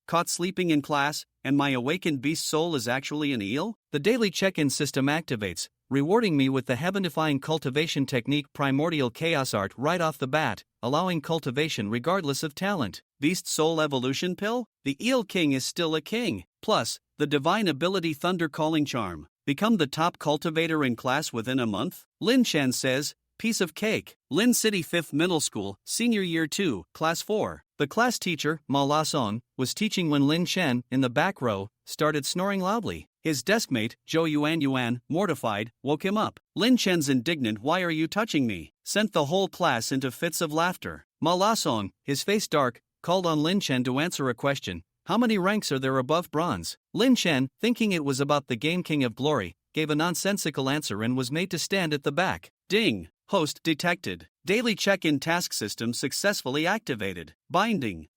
caught sleeping in class, and my awakened beast soul is actually an eel? The daily check-in system activates, rewarding me with the heaven-defying cultivation technique Primordial Chaos Art right off the bat, allowing cultivation regardless of talent. Beast Soul Evolution Pill? The Eel King is still a king. Plus, the Divine Ability Thunder Calling Charm. Become the top cultivator in class within a month? Lin Chen says, piece of cake. Lin City 5th Middle School, Senior Year 2, Class 4. The class teacher, Ma La Song, was teaching when Lin Chen, in the back row, started snoring loudly. His deskmate, Zhou Yuan, mortified, woke him up. Lin Chen's indignant "Why are you touching me?" sent the whole class into fits of laughter. Ma La Song, his face dark, called on Lin Chen to answer a question. How many ranks are there above bronze? Lin Chen, thinking it was about the Game King of Glory, gave a nonsensical answer and was made to stand at the back. Ding! Host detected. Daily check-in task system successfully activated. Binding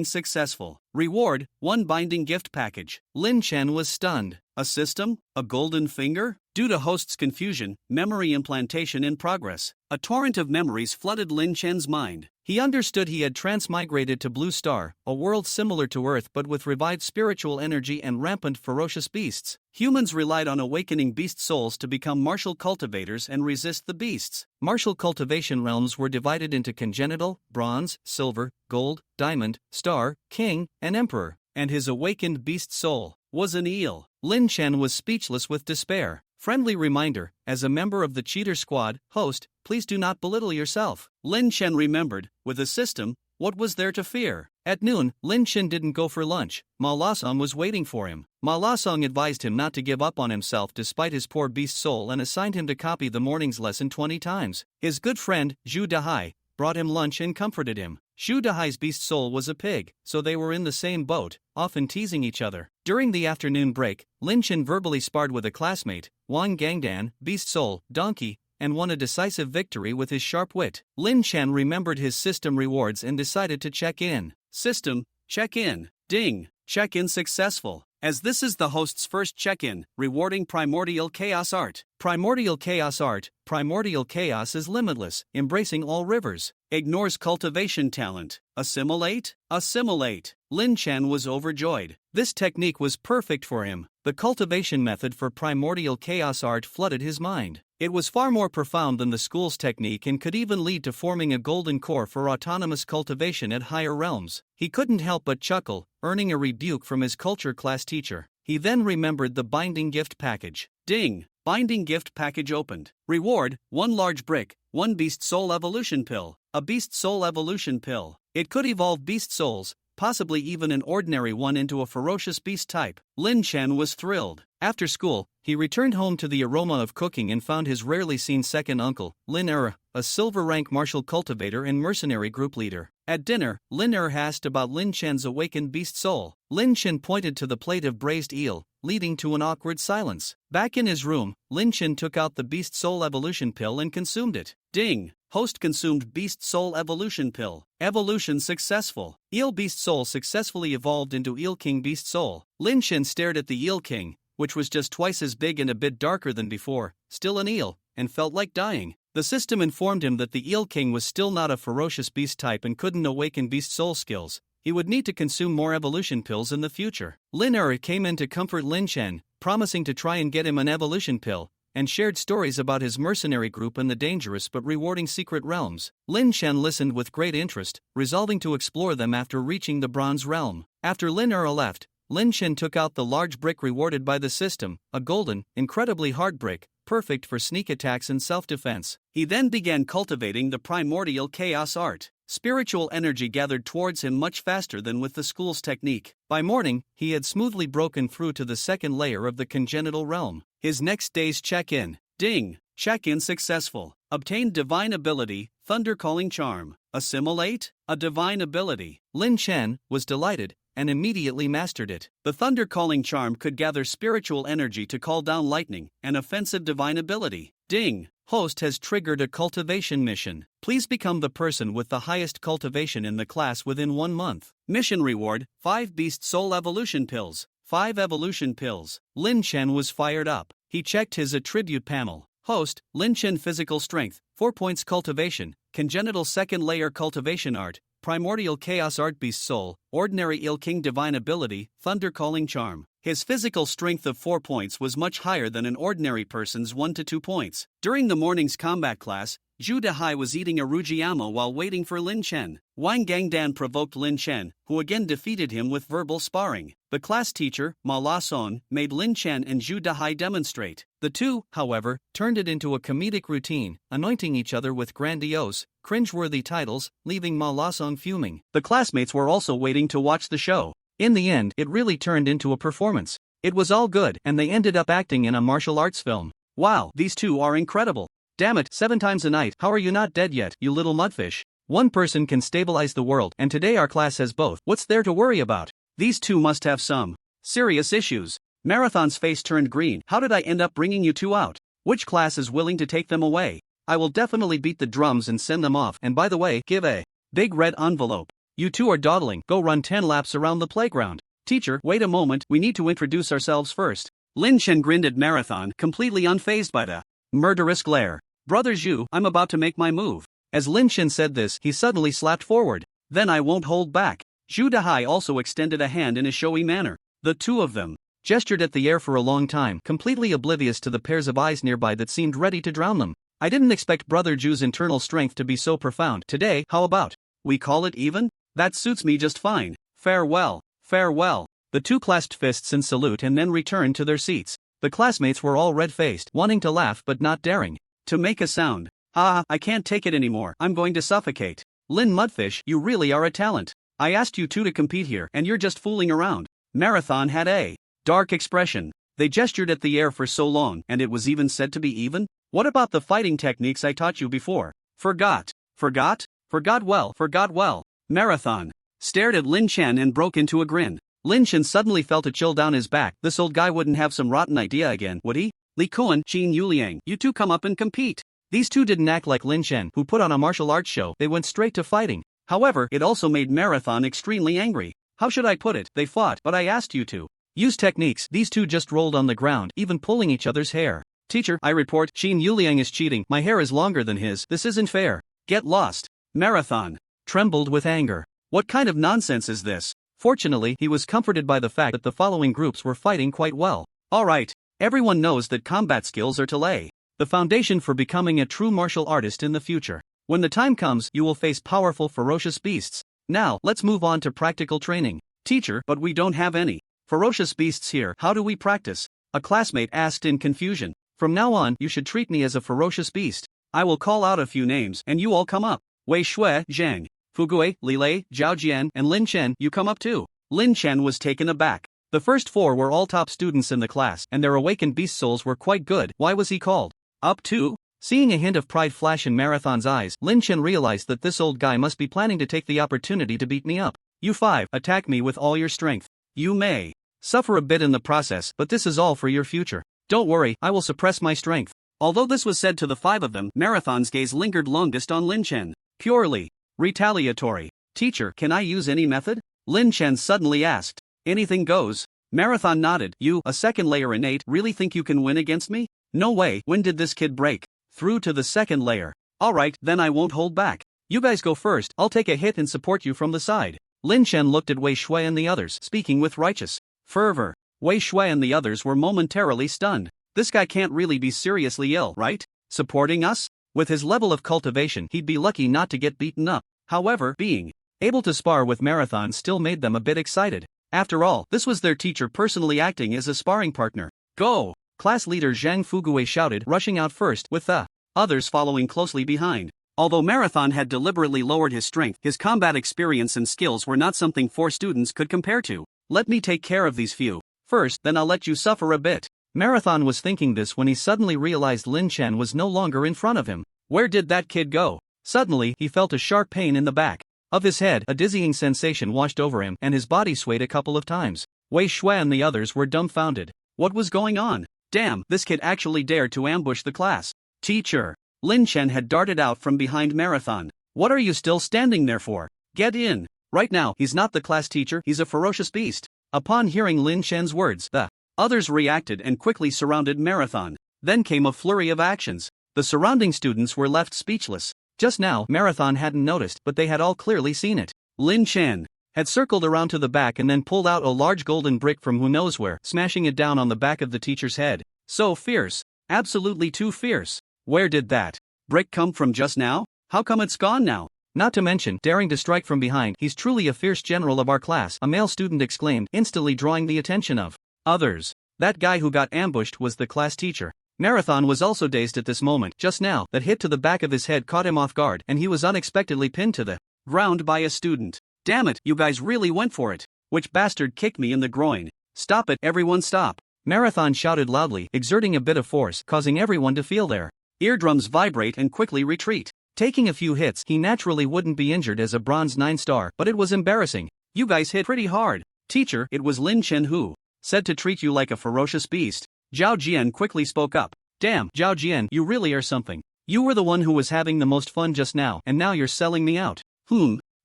successful. Reward, 1 binding gift package. Lin Chen was stunned. A system? A golden finger? Due to host's confusion, memory implantation in progress. A torrent of memories flooded Lin Chen's mind. He understood he had transmigrated to Blue Star, a world similar to Earth but with revived spiritual energy and rampant ferocious beasts. Humans relied on awakening beast souls to become martial cultivators and resist the beasts. Martial cultivation realms were divided into congenital, bronze, silver, gold, diamond, star, king, and emperor, and his awakened beast soul was an eel. Lin Chen was speechless with despair. Friendly reminder, as a member of the cheater squad, host, please do not belittle yourself. Lin Chen remembered, with a system, what was there to fear? At noon, Lin Chen didn't go for lunch. Ma La Song was waiting for him. Ma La Song advised him not to give up on himself despite his poor beast soul and assigned him to copy the morning's lesson 20 times. His good friend, Zhu Dahai, brought him lunch and comforted him. Zhu Dahai's beast soul was a pig, so they were in the same boat, often teasing each other. During the afternoon break, Lin Chen verbally sparred with a classmate, Wang Gangdan, beast soul, donkey, and won a decisive victory with his sharp wit. Lin Chen remembered his system rewards and decided to check in. System, check in. Ding, check in successful. As this is the host's first check-in, rewarding Primordial Chaos Art. Primordial Chaos Art. Primordial Chaos is limitless, embracing all rivers. Ignores cultivation talent. Assimilate? Assimilate. Lin Chen was overjoyed. This technique was perfect for him. The cultivation method for Primordial Chaos Art flooded his mind. It was far more profound than the school's technique and could even lead to forming a golden core for autonomous cultivation at higher realms. He couldn't help but chuckle, earning a rebuke from his culture class teacher. He then remembered the binding gift package. Ding! Binding gift package opened. Reward, 1 large brick, 1 beast soul evolution pill. A beast soul evolution pill. It could evolve beast souls, possibly even an ordinary one, into a ferocious beast type. Lin Chen was thrilled. After school, he returned home to the aroma of cooking and found his rarely seen second uncle, Lin a silver rank martial cultivator and mercenary group leader. At dinner, Lin asked about Lin Chen's awakened beast soul. Lin Chen pointed to the plate of braised eel, leading to an awkward silence. Back in his room, Lin Chen took out the beast soul evolution pill and consumed it. Ding! Host consumed beast soul evolution pill. Evolution successful. Eel beast soul successfully evolved into Eel King beast soul. Lin Chen stared at the Eel King, which was just twice as big and a bit darker than before, still an eel, and felt like dying. The system informed him that the Eel King was still not a ferocious beast type and couldn't awaken beast soul skills. He would need to consume more evolution pills in the future. Lin came in to comfort Lin Chen, promising to try and get him an evolution pill, and shared stories about his mercenary group and the dangerous but rewarding secret realms. Lin Chen listened with great interest, resolving to explore them after reaching the bronze realm. After Lin left, Lin Chen took out the large brick rewarded by the system, a golden, incredibly hard brick, perfect for sneak attacks and self-defense. He then began cultivating the Primordial Chaos Art. Spiritual energy gathered towards him much faster than with the school's technique. By morning, he had smoothly broken through to the second layer of the congenital realm. His next day's check-in. Ding! Check-in successful. Obtained divine ability, Thunder Calling Charm. Assimilate? A divine ability. Lin Chen was delighted and immediately mastered it. The Thunder Calling Charm could gather spiritual energy to call down lightning, an offensive divine ability. Ding! Host has triggered a cultivation mission. Please become the person with the highest cultivation in the class within 1 month. Mission reward, 5 Beast Soul Evolution Pills. 5 Evolution Pills. Lin Chen was fired up. He checked his attribute panel. Host, Lin Chen Physical Strength, 4 points Cultivation, Congenital Second Layer Cultivation Art, Primordial Chaos Art Beast Soul, Ordinary Ill King Divine Ability, Thunder Calling Charm. His physical strength of 4 points was much higher than an ordinary person's 1 to 2 points. During the morning's combat class, Zhu Dehai was eating a Rujiyama while waiting for Lin Chen. Wang Gangdan provoked Lin Chen, who again defeated him with verbal sparring. The class teacher, Ma La Son, made Lin Chen and Zhu Dehai demonstrate. The two, however, turned it into a comedic routine, anointing each other with grandiose, cringeworthy titles, leaving Ma La Son fuming. The classmates were also waiting to watch the show. In the end, it really turned into a performance. It was all good, and they ended up acting in a martial arts film. Wow, these two are incredible. Damn it, 7 times a night, how are you not dead yet, you little mudfish? One person can stabilize the world, and today our class has both. What's there to worry about? These two must have some serious issues. Marathon's face turned green. How did I end up bringing you two out? Which class is willing to take them away? I will definitely beat the drums and send them off, and by the way, give a big red envelope. You two are dawdling, go run 10 laps around the playground. Teacher, wait a moment, we need to introduce ourselves first. Lin Chen grinned at Marathon, completely unfazed by the murderous glare. Brother Zhu, I'm about to make my move. As Lin Chen said this, he suddenly slapped forward. Then I won't hold back. Zhu Dehai also extended a hand in a showy manner. The two of them gestured at the air for a long time, completely oblivious to the pairs of eyes nearby that seemed ready to drown them. I didn't expect Brother Zhu's internal strength to be so profound. Today, how about we call it even? That suits me just fine. Farewell, farewell. The two clasped fists in salute and then returned to their seats. The classmates were all red-faced, wanting to laugh but not daring to make a sound. I can't take it anymore, I'm going to suffocate. Lin Mudfish, you really are a talent. I asked you two to compete here and you're just fooling around. Marathon had a dark expression. They gestured at the air for so long, and it was even said to be even? What about the fighting techniques I taught you before? Forgot. Forgot well. Marathon stared at Lin Chen and broke into a grin. Lin Chen suddenly felt a chill down his back. This old guy wouldn't have some rotten idea again, would he? Li Kuan, Qin Yuliang, you two come up and compete. These two didn't act like Lin Chen, who put on a martial arts show. They went straight to fighting. However, it also made Marathon extremely angry. How should I put it? They fought, but I asked you to use techniques. These two just rolled on the ground, even pulling each other's hair. Teacher, I report, Qin Yuliang is cheating. My hair is longer than his. This isn't fair. Get lost. Marathon trembled with anger. What kind of nonsense is this? Fortunately, he was comforted by the fact that the following groups were fighting quite well. Alright, everyone knows that combat skills are to lay the foundation for becoming a true martial artist in the future. When the time comes, you will face powerful, ferocious beasts. Now, let's move on to practical training. Teacher, but we don't have any ferocious beasts here. How do we practice? A classmate asked in confusion. From now on, you should treat me as a ferocious beast. I will call out a few names, and you all come up. Wei Shui, Zhang, Fugui, Li Lei, Zhao Jian, and Lin Chen, you come up too. Lin Chen was taken aback. The first 4 were all top students in the class, and their awakened beast souls were quite good. Why was he called up too? Seeing a hint of pride flash in Marathon's eyes, Lin Chen realized that this old guy must be planning to take the opportunity to beat me up. You 5, attack me with all your strength. You may suffer a bit in the process, but this is all for your future. Don't worry, I will suppress my strength. Although this was said to the 5 of them, Marathon's gaze lingered longest on Lin Chen. Purely retaliatory. Teacher, can I use any method? Lin Chen suddenly asked. Anything goes. Marathon nodded. You, a second layer innate, really think you can win against me? No way. When did this kid break through to the second layer? Alright, then I won't hold back. You guys go first, I'll take a hit and support you from the side. Lin Chen looked at Wei Shui and the others, speaking with righteous fervor. Wei Shui and the others were momentarily stunned. This guy can't really be seriously ill, right? Supporting us? With his level of cultivation, he'd be lucky not to get beaten up. However, being able to spar with Marathon still made them a bit excited. After all, this was their teacher personally acting as a sparring partner. Go! Class leader Zhang Fugui shouted, rushing out first, with the others following closely behind. Although Marathon had deliberately lowered his strength, his combat experience and skills were not something 4 students could compare to. Let me take care of these few first, then I'll let you suffer a bit. Marathon was thinking this when he suddenly realized Lin Chen was no longer in front of him. Where did that kid go? Suddenly, he felt a sharp pain in the back of his head. A dizzying sensation washed over him, and his body swayed a couple of times. Wei Shui and the others were dumbfounded. What was going on? Damn, this kid actually dared to ambush the class. Teacher! Lin Chen had darted out from behind Marathon. What are you still standing there for? Get in! Right now, he's not the class teacher, he's a ferocious beast. Upon hearing Lin Chen's words, the others reacted and quickly surrounded Marathon. Then came a flurry of actions. The surrounding students were left speechless. Just now, Marathon hadn't noticed, but they had all clearly seen it. Lin Chen had circled around to the back and then pulled out a large golden brick from who knows where, smashing it down on the back of the teacher's head. So fierce. Absolutely too fierce. Where did that brick come from just now? How come it's gone now? Not to mention, daring to strike from behind, he's truly a fierce general of our class, a male student exclaimed, instantly drawing the attention of others. That guy who got ambushed was the class teacher. Marathon was also dazed at this moment. Just now, that hit to the back of his head caught him off guard, and he was unexpectedly pinned to the ground by a student. Damn it, you guys really went for it. Which bastard kicked me in the groin? Stop it, everyone stop. Marathon shouted loudly, exerting a bit of force, causing everyone to feel their eardrums vibrate and quickly retreat. Taking a few hits, he naturally wouldn't be injured as a bronze 9-star, but it was embarrassing. You guys hit pretty hard. Teacher, it was Lin Chen who said to treat you like a ferocious beast. Zhao Jian quickly spoke up. Damn, Zhao Jian, you really are something. You were the one who was having the most fun just now, and now you're selling me out.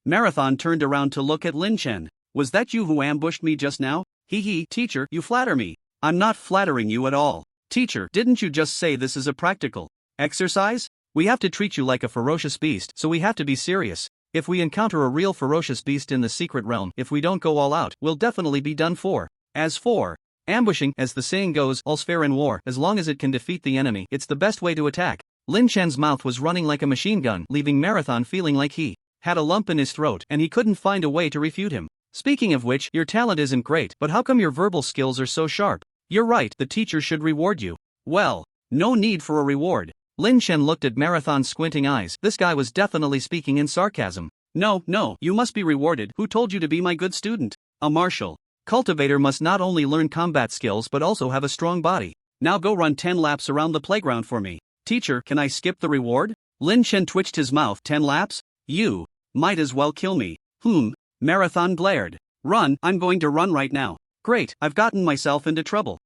Marathon turned around to look at Lin Chen. Was that you who ambushed me just now? Hee, teacher, you flatter me. I'm not flattering you at all. Teacher, didn't you just say this is a practical exercise? We have to treat you like a ferocious beast, so we have to be serious. If we encounter a real ferocious beast in the secret realm, if we don't go all out, we'll definitely be done for. As for ambushing, as the saying goes, all's fair in war, as long as it can defeat the enemy, it's the best way to attack. Lin Chen's mouth was running like a machine gun, leaving Marathon feeling like he had a lump in his throat, and he couldn't find a way to refute him. Speaking of which, your talent isn't great, but how come your verbal skills are so sharp? You're right, the teacher should reward you. Well, no need for a reward. Lin Chen looked at Marathon's squinting eyes. This guy was definitely speaking in sarcasm. No, you must be rewarded. Who told you to be my good student? A martial cultivator must not only learn combat skills but also have a strong body. Now go run 10 laps around the playground for me. Teacher, can I skip the reward? Lin Chen twitched his mouth. 10 laps? You might as well kill me. Marathon glared. Run, I'm going to run right now. Great, I've gotten myself into trouble.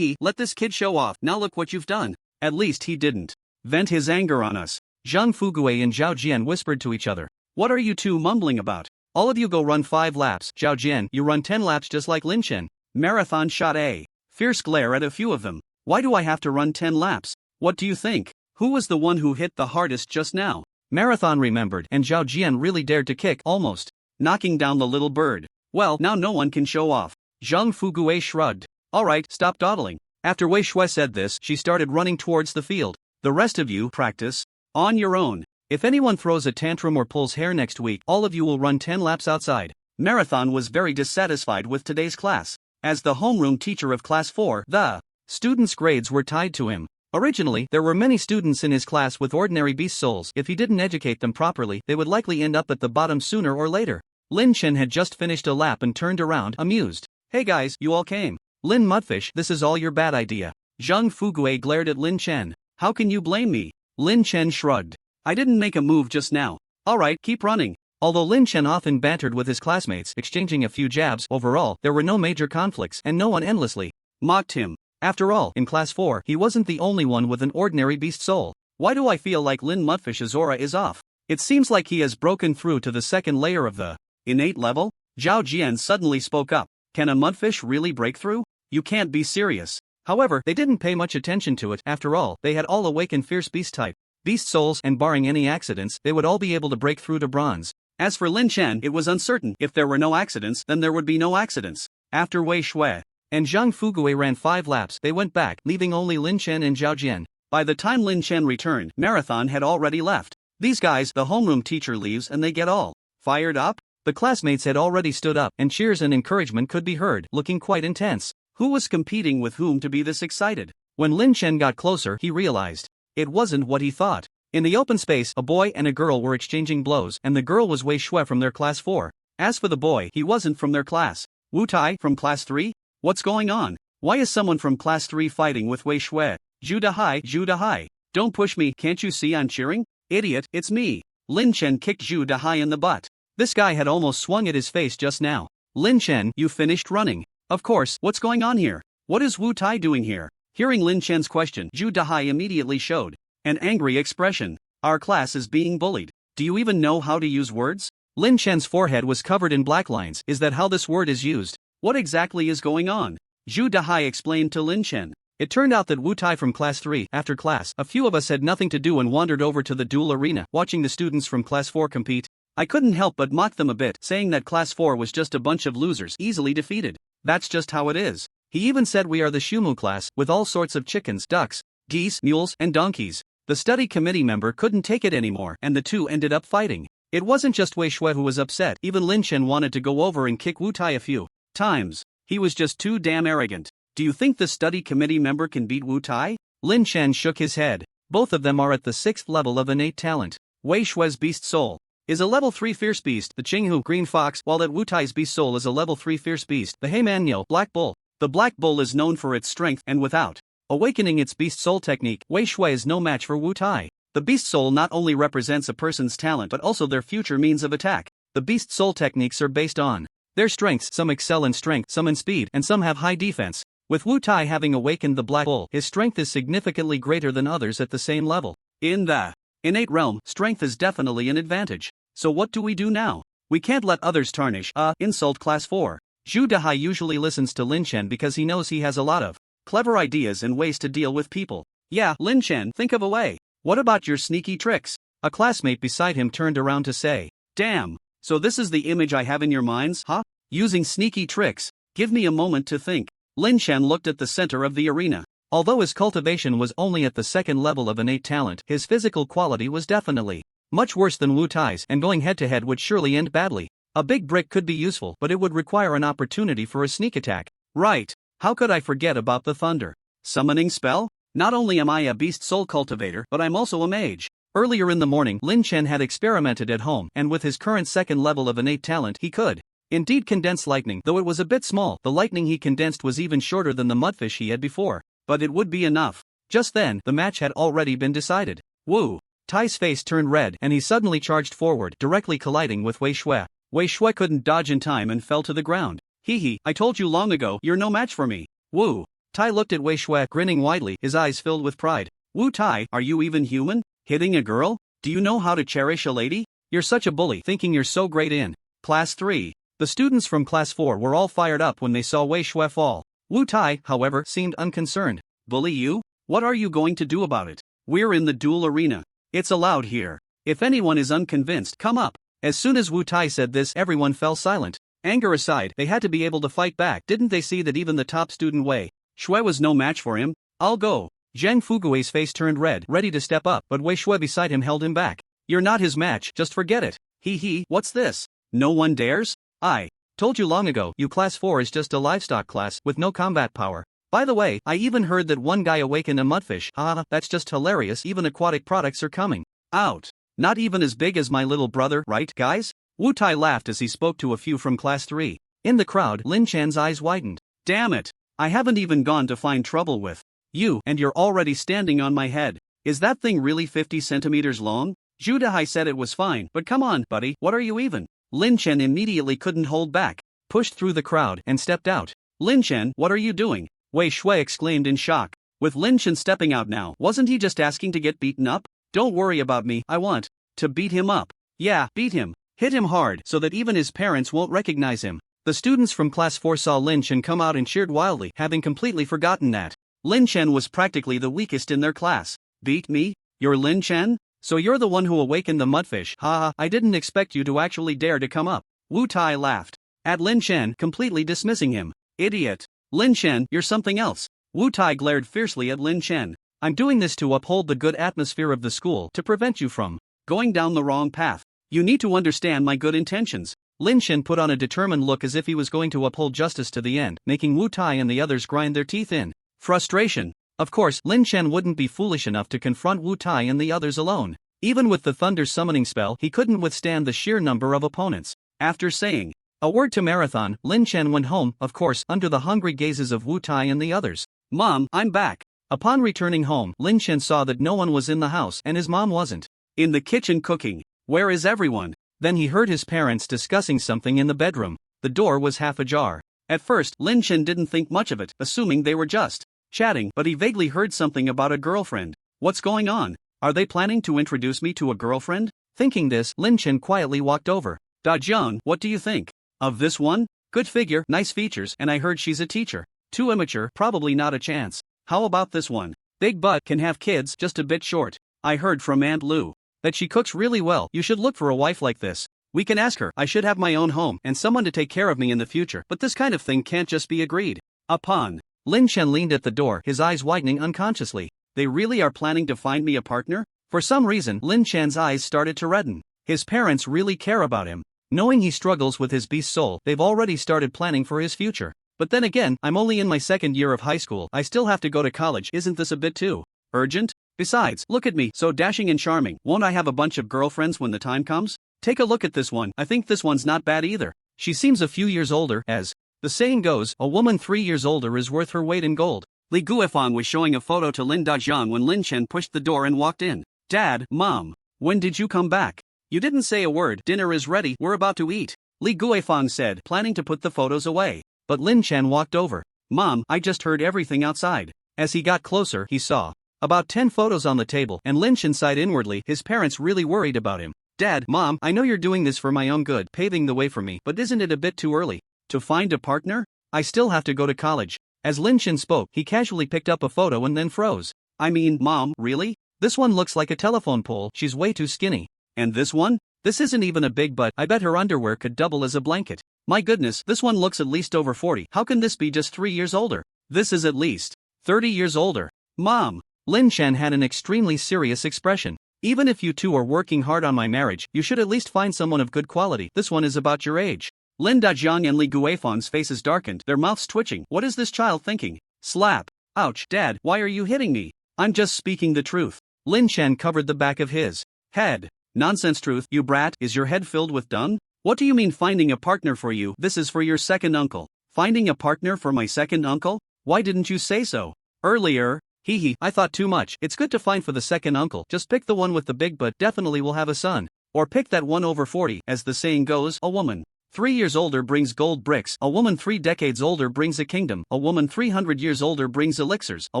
Let this kid show off. Now look what you've done. At least he didn't vent his anger on us. Zhang Fuguei and Zhao Jian whispered to each other. What are you two mumbling about? All of you go run 5 laps. Zhao Jian, you run 10 laps just like Lin Chen. Marathon shot a fierce glare at a few of them. Why do I have to run 10 laps? What do you think? Who was the one who hit the hardest just now? Marathon remembered, and Zhao Jian really dared to kick, almost knocking down the little bird. Well, now no one can show off. Zhang Fuguei shrugged. Alright, stop dawdling. After Wei Shui said this, she started running towards the field. The rest of you practice on your own. If anyone throws a tantrum or pulls hair next week, all of you will run 10 laps outside. Marathon was very dissatisfied with today's class. As the homeroom teacher of class 4, the students' grades were tied to him. Originally, there were many students in his class with ordinary beast souls. If he didn't educate them properly, they would likely end up at the bottom sooner or later. Lin Chen had just finished a lap and turned around, amused. Hey guys, you all came. Lin Mudfish, this is all your bad idea. Zhang Fuguei glared at Lin Chen. How can you blame me? Lin Chen shrugged. I didn't make a move just now. Alright, keep running. Although Lin Chen often bantered with his classmates, exchanging a few jabs, overall, there were no major conflicts, and no one endlessly mocked him. After all, in class 4, he wasn't the only one with an ordinary beast soul. Why do I feel like Lin Mudfish's aura is off? It seems like he has broken through to the second layer of the innate level? Zhao Jian suddenly spoke up. Can a mudfish really break through? You can't be serious. However, they didn't pay much attention to it. After all, they had all awakened fierce beast type beast souls, and barring any accidents, they would all be able to break through to bronze. As for Lin Chen, it was uncertain. If there were no accidents, then there would be no accidents. After Wei Shui and Zhang Fuguei ran 5 laps, they went back, leaving only Lin Chen and Zhao Jian. By the time Lin Chen returned, Marathon had already left. These guys, the homeroom teacher leaves and they get all fired up? The classmates had already stood up, and cheers and encouragement could be heard, looking quite intense. Who was competing with whom to be this excited? When Lin Chen got closer, he realized it wasn't what he thought. In the open space, a boy and a girl were exchanging blows, and the girl was Wei Shui from their class 4. As for the boy, he wasn't from their class. Wu Tai, from class 3? What's going on? Why is someone from class 3 fighting with Wei Shui? Zhu Dahai. Don't push me, can't you see I'm cheering? Idiot, it's me. Lin Chen kicked Zhu Dahai in the butt. This guy had almost swung at his face just now. Lin Chen, you finished running. Of course, what's going on here? What is Wu Tai doing here? Hearing Lin Chen's question, Zhu Dahai immediately showed an angry expression. Our class is being bullied. Do you even know how to use words? Lin Chen's forehead was covered in black lines. Is that how this word is used? What exactly is going on? Zhu Dahai explained to Lin Chen. It turned out that Wu Tai from class 3, after class, a few of us had nothing to do and wandered over to the duel arena, watching the students from class 4 compete. I couldn't help but mock them a bit, saying that class 4 was just a bunch of losers, easily defeated. That's just how it is. He even said we are the Shumu class, with all sorts of chickens, ducks, geese, mules, and donkeys. The study committee member couldn't take it anymore, and the two ended up fighting. It wasn't just Wei Shui who was upset, even Lin Chen wanted to go over and kick Wu Tai a few times. He was just too damn arrogant. Do you think the study committee member can beat Wu Tai? Lin Chen shook his head. Both of them are at the 6th level of innate talent. Wei Shui's Beast Soul is a level 3 Fierce Beast, the Qinghu Green Fox, while that Wu Tai's Beast Soul is a level 3 Fierce Beast, the Heimanyo Black Bull. The Black Bull is known for its strength, and without awakening its Beast Soul technique, Wei Shui is no match for Wu Tai. The Beast Soul not only represents a person's talent but also their future means of attack. The Beast Soul techniques are based on their strengths. Some excel in strength, some in speed, and some have high defense. With Wu Tai having awakened the Black Bull, his strength is significantly greater than others at the same level. In the innate realm, strength is definitely an advantage. So what do we do now? We can't let others tarnish, insult class 4. Zhu Dehai usually listens to Lin Chen because he knows he has a lot of clever ideas and ways to deal with people. Yeah, Lin Chen, think of a way. What about your sneaky tricks? A classmate beside him turned around to say, damn, so this is the image I have in your minds, huh? Using sneaky tricks. Give me a moment to think. Lin Chen looked at the center of the arena. Although his cultivation was only at the 2nd level of innate talent, his physical quality was definitely much worse than Wu Tai's, and going head-to-head would surely end badly. A big brick could be useful, but it would require an opportunity for a sneak attack. Right. How could I forget about the thunder summoning spell? Not only am I a beast soul cultivator, but I'm also a mage. Earlier in the morning, Lin Chen had experimented at home, and with his current 2nd level of innate talent, he could indeed condense lightning. Though it was a bit small, the lightning he condensed was even shorter than the mudfish he had before. But it would be enough. Just then, the match had already been decided. Wu Tai's face turned red, and he suddenly charged forward, directly colliding with Wei Shui. Wei Shui couldn't dodge in time and fell to the ground. Hee, I told you long ago, you're no match for me. Wu Tai looked at Wei Shui, grinning widely, his eyes filled with pride. Wu Tai, are you even human? Hitting a girl? Do you know how to cherish a lady? You're such a bully, thinking you're so great in class 3. The students from class 4 were all fired up when they saw Wei Shui fall. Wu Tai, however, seemed unconcerned. Bully you? What are you going to do about it? We're in the duel arena. It's allowed here. If anyone is unconvinced, come up. As soon as Wu Tai said this, everyone fell silent. Anger aside, they had to be able to fight back. Didn't they see that even the top student Wei Shui was no match for him? I'll go. Zheng Fugui's face turned red, ready to step up, but Wei Shui beside him held him back. You're not his match, just forget it. Hee, what's this? No one dares? I told you long ago, you class 4 is just a livestock class with no combat power. By the way, I even heard that one guy awakened a mudfish. That's just hilarious. Even aquatic products are coming out. Not even as big as my little brother, right, guys? Wu Tai laughed as he spoke to a few from class 3. In the crowd, Lin Chan's eyes widened. Damn it. I haven't even gone to find trouble with you, and you're already standing on my head. Is that thing really 50 centimeters long? Zhu Dehai said it was fine, but come on, buddy, what are you even? Lin Chen immediately couldn't hold back, pushed through the crowd, and stepped out. Lin Chen, what are you doing? Wei Shui exclaimed in shock. With Lin Chen stepping out now, wasn't he just asking to get beaten up? Don't worry about me, I want to beat him up. Yeah, beat him. Hit him hard so that even his parents won't recognize him. The students from class 4 saw Lin Chen come out and cheered wildly, having completely forgotten that Lin Chen was practically the weakest in their class. Beat me? You're Lin Chen? So you're the one who awakened the mudfish? Haha, I didn't expect you to actually dare to come up. Wu Tai laughed at Lin Chen, completely dismissing him. Idiot. Lin Chen, you're something else. Wu Tai glared fiercely at Lin Chen. I'm doing this to uphold the good atmosphere of the school, to prevent you from going down the wrong path. You need to understand my good intentions. Lin Chen put on a determined look as if he was going to uphold justice to the end, making Wu Tai and the others grind their teeth in frustration. Of course, Lin Chen wouldn't be foolish enough to confront Wu Tai and the others alone. Even with the thunder summoning spell, he couldn't withstand the sheer number of opponents. After saying a word to Marathon, Lin Chen went home, of course, under the hungry gazes of Wu Tai and the others. Mom, I'm back. Upon returning home, Lin Chen saw that no one was in the house and his mom wasn't in the kitchen cooking. Where is everyone? Then he heard his parents discussing something in the bedroom. The door was half ajar. At first, Lin Chen didn't think much of it, assuming they were just chatting, but he vaguely heard something about a girlfriend. What's going on? Are they planning to introduce me to a girlfriend? Thinking this, Lin Chen quietly walked over. Da Jian, what do you think of this one? Good figure, nice features, and I heard she's a teacher. Too immature, probably not a chance. How about this one? Big butt can have kids just a bit short. I heard from Aunt Lou that she cooks really well. You should look for a wife like this. We can ask her. I should have my own home and someone to take care of me in the future, but this kind of thing can't just be agreed upon. Lin Chen leaned at the door, his eyes widening unconsciously. They really are planning to find me a partner? For some reason, Lin Chen's eyes started to redden. His parents really care about him. Knowing he struggles with his beast soul, they've already started planning for his future. But then again, I'm only in my second year of high school. I still have to go to college. Isn't this a bit too urgent? Besides, look at me, so dashing and charming. Won't I have a bunch of girlfriends when the time comes? Take a look at this one. I think this one's not bad either. She seems a few years older, as the saying goes, a woman 3 years older is worth her weight in gold. Li Guifang was showing a photo to Lin Dajiang when Lin Chen pushed the door and walked in. Dad, Mom, when did you come back? You didn't say a word. Dinner is ready, we're about to eat, Li Guifang said, planning to put the photos away. But Lin Chen walked over. Mom, I just heard everything outside. As he got closer, he saw about 10 photos on the table, and Lin Chen sighed inwardly. His parents really worried about him. Dad, Mom, I know you're doing this for my own good, paving the way for me, but isn't it a bit too early to find a partner? I still have to go to college. As Lin Chen spoke, he casually picked up a photo and then froze. I mean, Mom, really? This one looks like a telephone pole. She's way too skinny. And this one? This isn't even a big butt. I bet her underwear could double as a blanket. My goodness, this one looks at least over 40. How can this be just 3 years older? This is at least 30 years older. Mom! Lin Chen had an extremely serious expression. Even if you two are working hard on my marriage, you should at least find someone of good quality. This one is about your age. Lin Dajiang and Li Guifang's faces darkened, their mouths twitching. What is this child thinking? Slap. Ouch, Dad, why are you hitting me? I'm just speaking the truth. Lin Chen covered the back of his head. Nonsense truth, you brat. Is your head filled with dung? What do you mean finding a partner for you? This is for your second uncle. Finding a partner for my second uncle? Why didn't you say so earlier? Hee, I thought too much. It's good to find for the second uncle. Just pick the one with the big butt, definitely will have a son. Or pick that one over 40, as the saying goes, a woman 3 years older brings gold bricks, a woman 3 decades older brings a kingdom, a woman 300 years older brings elixirs, a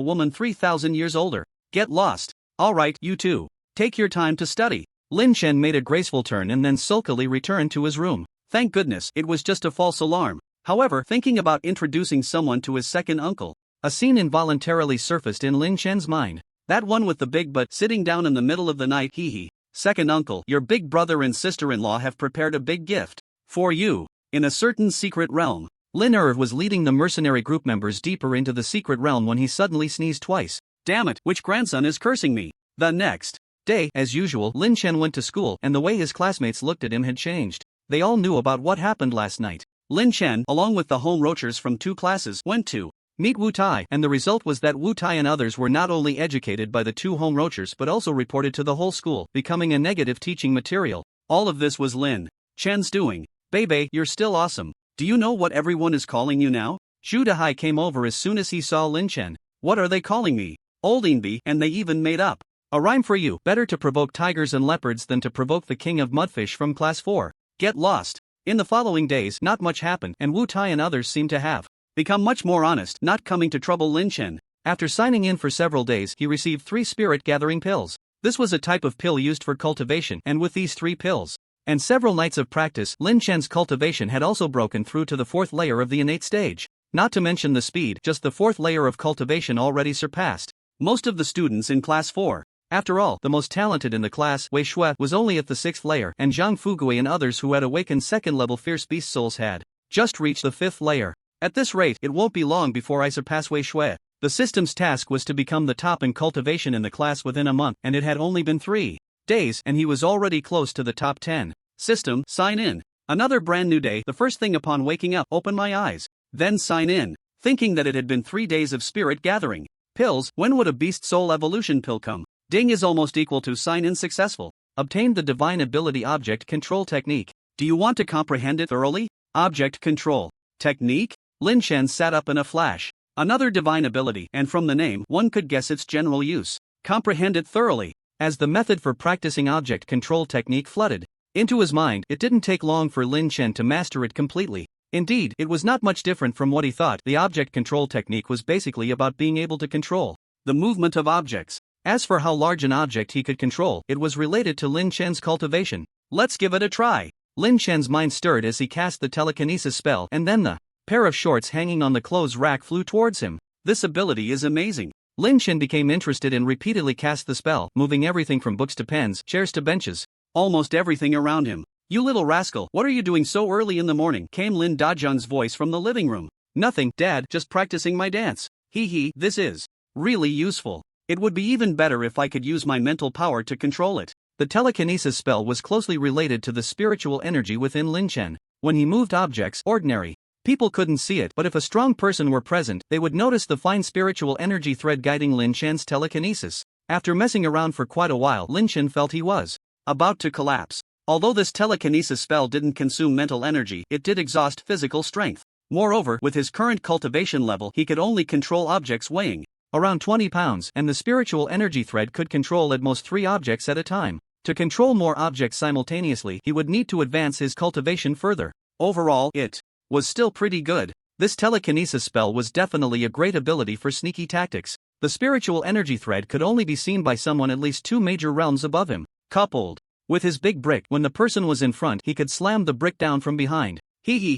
woman 3,000 years older. Get lost. Alright, you two. Take your time to study. Lin Chen made a graceful turn and then sulkily returned to his room. Thank goodness, it was just a false alarm. However, thinking about introducing someone to his second uncle, a scene involuntarily surfaced in Lin Chen's mind. That one with the big butt sitting down in the middle of the night. Hee. Second uncle, your big brother and sister-in-law have prepared a big gift for you. In a certain secret realm. Lin was leading the mercenary group members deeper into the secret realm when he suddenly sneezed twice. Damn it, which grandson is cursing me? The next day, as usual, Lin Chen went to school, and the way his classmates looked at him had changed. They all knew about what happened last night. Lin Chen, along with the home roachers from 2 classes, went to meet Wu Tai, and the result was that Wu Tai and others were not only educated by the 2 home roachers but also reported to the whole school, becoming a negative teaching material. All of this was Lin Chen's doing. Bebe, you're still awesome. Do you know what everyone is calling you now? Zhu Dehai came over as soon as he saw Lin Chen. What are they calling me? Old Inbi, and they even made up a rhyme for you. Better to provoke tigers and leopards than to provoke the king of mudfish from class 4. Get lost. In the following days, not much happened, and Wu Tai and others seemed to have become much more honest, not coming to trouble Lin Chen. After signing in for several days, he received 3 spirit-gathering pills. This was a type of pill used for cultivation, and with these 3 pills and several nights of practice, Lin Chen's cultivation had also broken through to the 4th layer of the innate stage. Not to mention the speed, just the 4th layer of cultivation already surpassed most of the students in class 4. After all, the most talented in the class, Wei Shui, was only at the 6th layer, and Zhang Fugui and others who had awakened 2nd-level fierce beast souls had just reached the 5th layer. At this rate, it won't be long before I surpass Wei Shui. The system's task was to become the top in cultivation in the class within a month, and it had only been 3 days, and he was already close to the top 10. System, sign in. Another brand new day. The first thing upon waking up, open my eyes. Then sign in. Thinking that it had been 3 days of spirit gathering. Pills, when would a beast soul evolution pill come? Ding is almost equal to sign in successful. Obtained the divine ability object control technique. Do you want to comprehend it thoroughly? Object control technique? Lin Chen sat up in a flash. Another divine ability, and from the name, one could guess its general use. Comprehend it thoroughly. As the method for practicing object control technique flooded into his mind, it didn't take long for Lin Chen to master it completely. Indeed, it was not much different from what he thought. The object control technique was basically about being able to control the movement of objects. As for how large an object he could control, it was related to Lin Chen's cultivation. Let's give it a try. Lin Chen's mind stirred as he cast the telekinesis spell, and then the pair of shorts hanging on the clothes rack flew towards him. This ability is amazing. Lin Chen became interested and repeatedly cast the spell, moving everything from books to pens, chairs to benches. Almost everything around him. "You little rascal, what are you doing so early in the morning?" came Lin Dajung's voice from the living room. "Nothing, Dad, just practicing my dance." This is really useful. It would be even better if I could use my mental power to control it." The telekinesis spell was closely related to the spiritual energy within Lin Chen. When he moved objects, ordinary people couldn't see it, but if a strong person were present, they would notice the fine spiritual energy thread guiding Lin Chen's telekinesis. After messing around for quite a while, Lin Chen felt he was about to collapse. Although this telekinesis spell didn't consume mental energy, it did exhaust physical strength. Moreover, with his current cultivation level, he could only control objects weighing around 20 pounds, and the spiritual energy thread could control at most 3 objects at a time. To control more objects simultaneously, he would need to advance his cultivation further. Overall, it was still pretty good. This telekinesis spell was definitely a great ability for sneaky tactics. The spiritual energy thread could only be seen by someone at least 2 major realms above him. Coupled with his big brick, when the person was in front, he could slam the brick down from behind.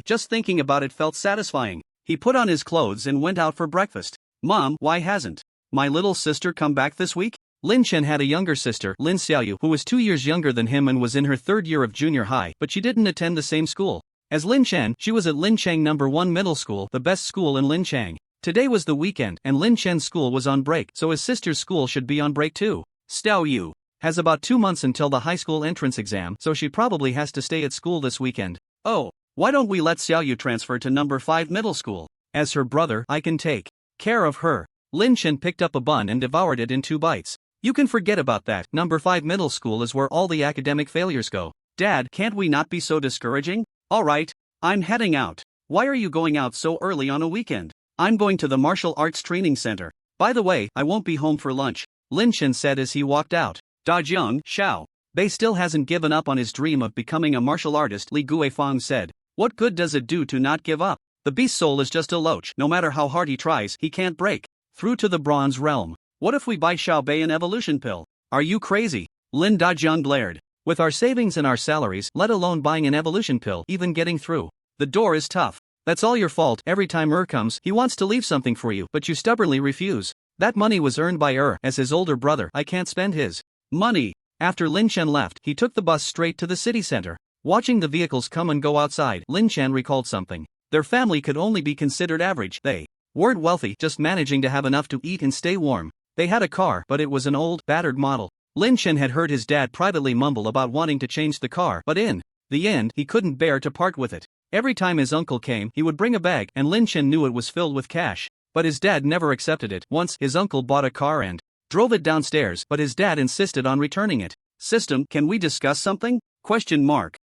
Just thinking about it felt satisfying. He put on his clothes and went out for breakfast. "Mom, why hasn't my little sister come back this week?" Lin Chen had a younger sister, Lin Xiaoyu, who was 2 years younger than him and was in her 3rd year of junior high, but she didn't attend the same school as Lin Chen. She was at Lin Chang No. 1 Middle School, the best school in Lin Chang. Today was the weekend, and Lin Chen's school was on break, so his sister's school should be on break too. Xiaoyu has about 2 months until the high school entrance exam, so she probably has to stay at school this weekend. "Oh, why don't we let Xiaoyu transfer to No. 5 Middle School? As her brother, I can take care of her." Lin Chen picked up a bun and devoured it in 2 bites. "You can forget about that. No. 5 Middle School is where all the academic failures go." "Dad, can't we not be so discouraging?" "Alright, I'm heading out." "Why are you going out so early on a weekend?" "I'm going to the martial arts training center. By the way, I won't be home for lunch," Lin Chen said as he walked out. "Dajung, Xiao Bei still hasn't given up on his dream of becoming a martial artist," Li Guifang said. "What good does it do to not give up? The beast soul is just a loach. No matter how hard he tries, he can't break through to the bronze realm. What if we buy Xiao Bei an evolution pill?" "Are you crazy?" Lin Dajung blared. "With our savings and our salaries, let alone buying an evolution pill, even getting through the door is tough. That's all your fault. Every time comes, he wants to leave something for you, but you stubbornly refuse. That money was earned by as his older brother. I can't spend his money." After Lin Chen left, he took the bus straight to the city center. Watching the vehicles come and go outside, Lin Chen recalled something. Their family could only be considered average. They weren't wealthy, just managing to have enough to eat and stay warm. They had a car, but it was an old, battered model. Lin Chen had heard his dad privately mumble about wanting to change the car, but in the end, he couldn't bear to part with it. Every time his uncle came, he would bring a bag, and Lin Chen knew it was filled with cash. But his dad never accepted it. Once, his uncle bought a car and drove it downstairs, but his dad insisted on returning it. "System, can we discuss something?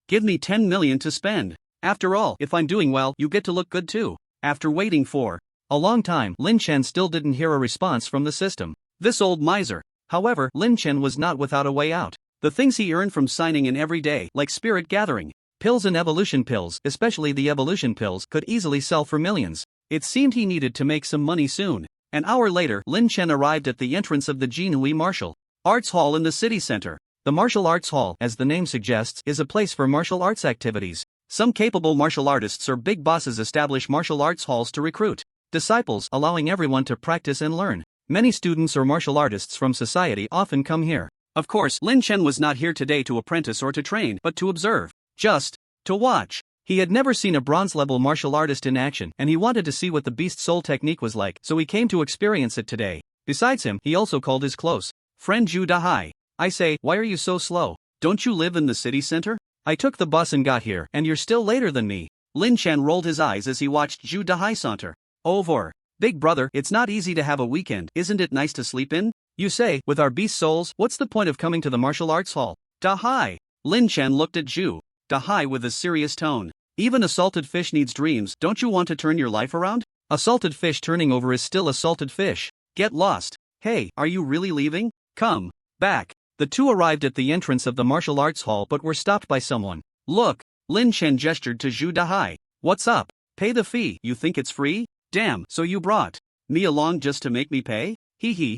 Give me 10 million to spend. After all, if I'm doing well, you get to look good too." After waiting for a long time, Lin Chen still didn't hear a response from the system. This old miser. However, Lin Chen was not without a way out. The things he earned from signing in every day, like spirit gathering, pills and evolution pills, especially the evolution pills, could easily sell for millions. It seemed he needed to make some money soon. An hour later, Lin Chen arrived at the entrance of the Jinhui Martial Arts Hall in the city center. The Martial Arts Hall, as the name suggests, is a place for martial arts activities. Some capable martial artists or big bosses establish martial arts halls to recruit disciples, allowing everyone to practice and learn. Many students or martial artists from society often come here. Of course, Lin Chen was not here today to apprentice or to train, but to observe. Just to watch. He had never seen a bronze-level martial artist in action, and he wanted to see what the beast soul technique was like, so he came to experience it today. Besides him, he also called his close friend Zhu Dahai. "I say, why are you so slow? Don't you live in the city center? I took the bus and got here, and you're still later than me." Lin Chen rolled his eyes as he watched Zhu Dahai saunter over. "Big brother, it's not easy to have a weekend. Isn't it nice to sleep in? You say, with our beast souls, what's the point of coming to the martial arts hall?" "Dahai." Lin Chen looked at Zhu Dahai with a serious tone. "Even a salted fish needs dreams. Don't you want to turn your life around? A salted fish turning over is still a salted fish. Get lost." "Hey, are you really leaving? Come back." The two arrived at the entrance of the martial arts hall but were stopped by someone. "Look." Lin Chen gestured to Zhu Dahai. "What's up? Pay the fee. You think it's free? Damn, so you brought me along just to make me pay?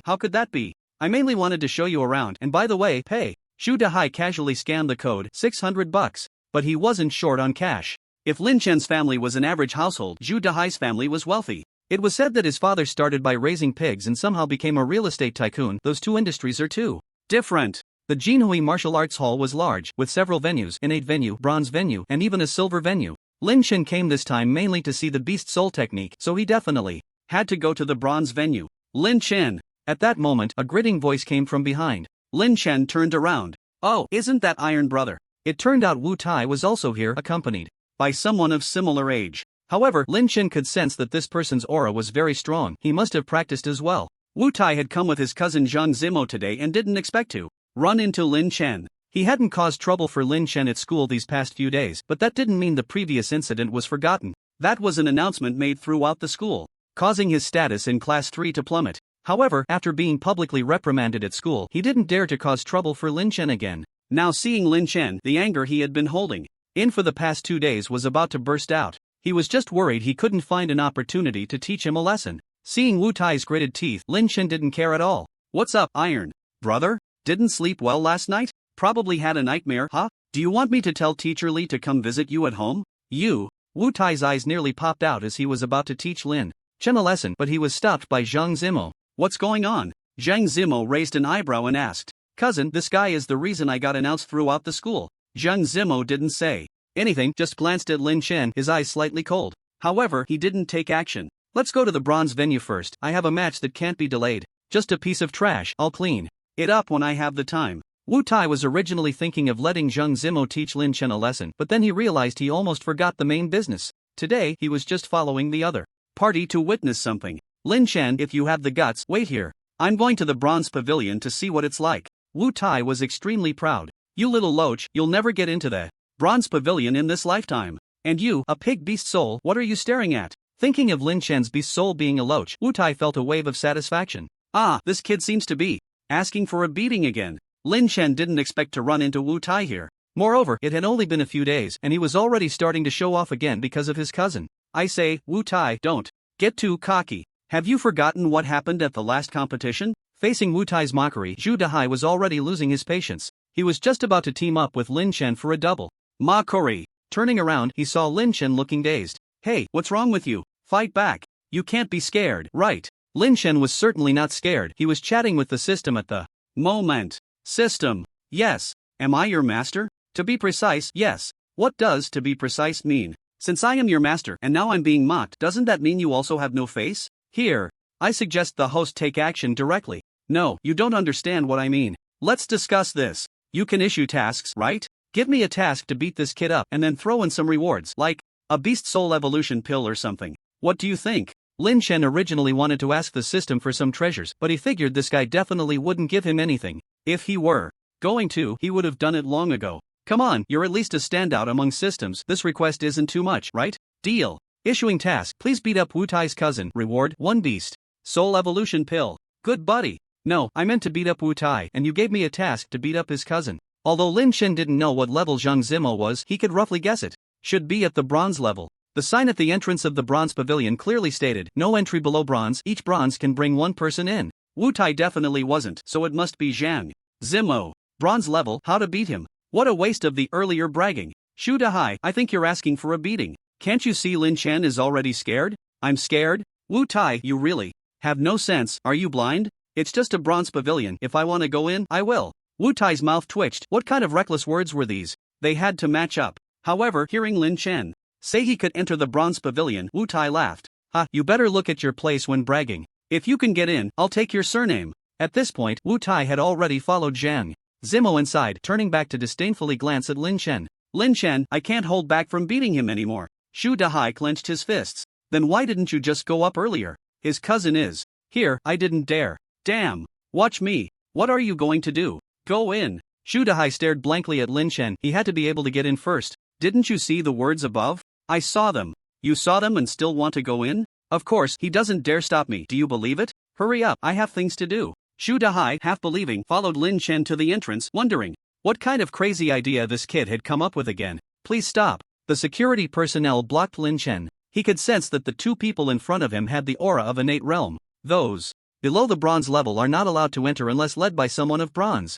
How could that be? I mainly wanted to show you around, and by the way, pay." Zhu Dahai casually scanned the code, $600. But he wasn't short on cash. If Lin Chen's family was an average household, Zhu Dahai's family was wealthy. It was said that his father started by raising pigs and somehow became a real estate tycoon. Those two industries are too different. The Jinhui Martial Arts Hall was large, with several venues, innate venue, bronze venue, and even a silver venue. Lynch came this time mainly to see the Beast Soul technique, so he definitely had to go to the bronze venue. Lynch. At that moment, a gritting voice came from behind. Lynch turned around. Oh, isn't that Iron Brother? It turned out Wu Tai was also here, accompanied by someone of similar age. However, Lin Chen could sense that this person's aura was very strong. He must have practiced as well. Wu Tai had come with his cousin Zhang Zimo today and didn't expect to run into Lin Chen. He hadn't caused trouble for Lin Chen at school these past few days, but that didn't mean the previous incident was forgotten. That was an announcement made throughout the school, causing his status in Class 3 to plummet. However, after being publicly reprimanded at school, he didn't dare to cause trouble for Lin Chen again. Now seeing Lin Chen, the anger he had been holding in for the past 2 days was about to burst out. He was just worried he couldn't find an opportunity to teach him a lesson. Seeing Wu Tai's gritted teeth, Lin Chen didn't care at all. What's up, Iron Brother? Didn't sleep well last night? Probably had a nightmare, huh? Do you want me to tell Teacher Lee to come visit you at home? Wu Tai's eyes nearly popped out as he was about to teach Lin Chen a lesson, but he was stopped by Zhang Zimo. What's going on? Zhang Zimo raised an eyebrow and asked. Cousin, this guy is the reason I got announced throughout the school. Zhang Zimo didn't say anything, just glanced at Lin Chen, his eyes slightly cold. However, he didn't take action. Let's go to the bronze venue first. I have a match that can't be delayed. Just a piece of trash, I'll clean it up when I have the time. Wu Tai was originally thinking of letting Zhang Zimo teach Lin Chen a lesson, but then he realized he almost forgot the main business. Today, he was just following the other party to witness something. Lin Chen, if you have the guts, wait here. I'm going to the bronze pavilion to see what it's like. Wu Tai was extremely proud. You little loach, you'll never get into the bronze pavilion in this lifetime. And you, a pig beast soul, what are you staring at? Thinking of Lin Chen's beast soul being a loach, Wu Tai felt a wave of satisfaction. Ah, this kid seems to be asking for a beating again. Lin Chen didn't expect to run into Wu Tai here. Moreover, it had only been a few days, and he was already starting to show off again because of his cousin. I say, Wu Tai, don't get too cocky. Have you forgotten what happened at the last competition? Facing Wu Tai's mockery, Zhu Dehai was already losing his patience. He was just about to team up with Lin Chen for a double mockery. Turning around, he saw Lin Chen looking dazed. Hey, what's wrong with you? Fight back. You can't be scared, right? Lin Chen was certainly not scared. He was chatting with the system at the moment. System. Yes. Am I your master? To be precise, yes. What does to be precise mean? Since I am your master and now I'm being mocked, doesn't that mean you also have no face? Here, I suggest the host take action directly. No, you don't understand what I mean. Let's discuss this. You can issue tasks, right? Give me a task to beat this kid up and then throw in some rewards, like a beast soul evolution pill or something. What do you think? Lin Chen originally wanted to ask the system for some treasures, but he figured this guy definitely wouldn't give him anything. If he were going to, he would have done it long ago. Come on, you're at least a standout among systems. This request isn't too much, right? Deal. Issuing task, please beat up Wu Tai's cousin. Reward, 1 beast soul evolution pill. Good buddy. No, I meant to beat up Wu Tai, and you gave me a task to beat up his cousin. Although Lin Chen didn't know what level Zhang Zimo was, he could roughly guess it. Should be at the bronze level. The sign at the entrance of the bronze pavilion clearly stated, no entry below bronze, each bronze can bring 1 person in. Wu Tai definitely wasn't, so it must be Zhang Zimo. Bronze level, how to beat him? What a waste of the earlier bragging. Zhu Dehai, I think you're asking for a beating. Can't you see Lin Chen is already scared? I'm scared? Wu Tai, you really have no sense, are you blind? It's just a bronze pavilion, if I want to go in, I will. Wu Tai's mouth twitched. What kind of reckless words were these? They had to match up. However, hearing Lin Chen say he could enter the bronze pavilion, Wu Tai laughed. Ha, you better look at your place when bragging. If you can get in, I'll take your surname. At this point, Wu Tai had already followed Zhang Zimo inside, turning back to disdainfully glance at Lin Chen. Lin Chen, I can't hold back from beating him anymore. Zhu Dehai clenched his fists. Then why didn't you just go up earlier? His cousin is here, I didn't dare. Damn. Watch me. What are you going to do? Go in. Zhu Dehai stared blankly at Lin Chen. He had to be able to get in first. Didn't you see the words above? I saw them. You saw them and still want to go in? Of course, he doesn't dare stop me. Do you believe it? Hurry up, I have things to do. Zhu Dehai, half believing, followed Lin Chen to the entrance, wondering what kind of crazy idea this kid had come up with again. Please stop. The security personnel blocked Lin Chen. He could sense that the 2 people in front of him had the aura of innate realm. Those below the bronze level are not allowed to enter unless led by someone of bronze.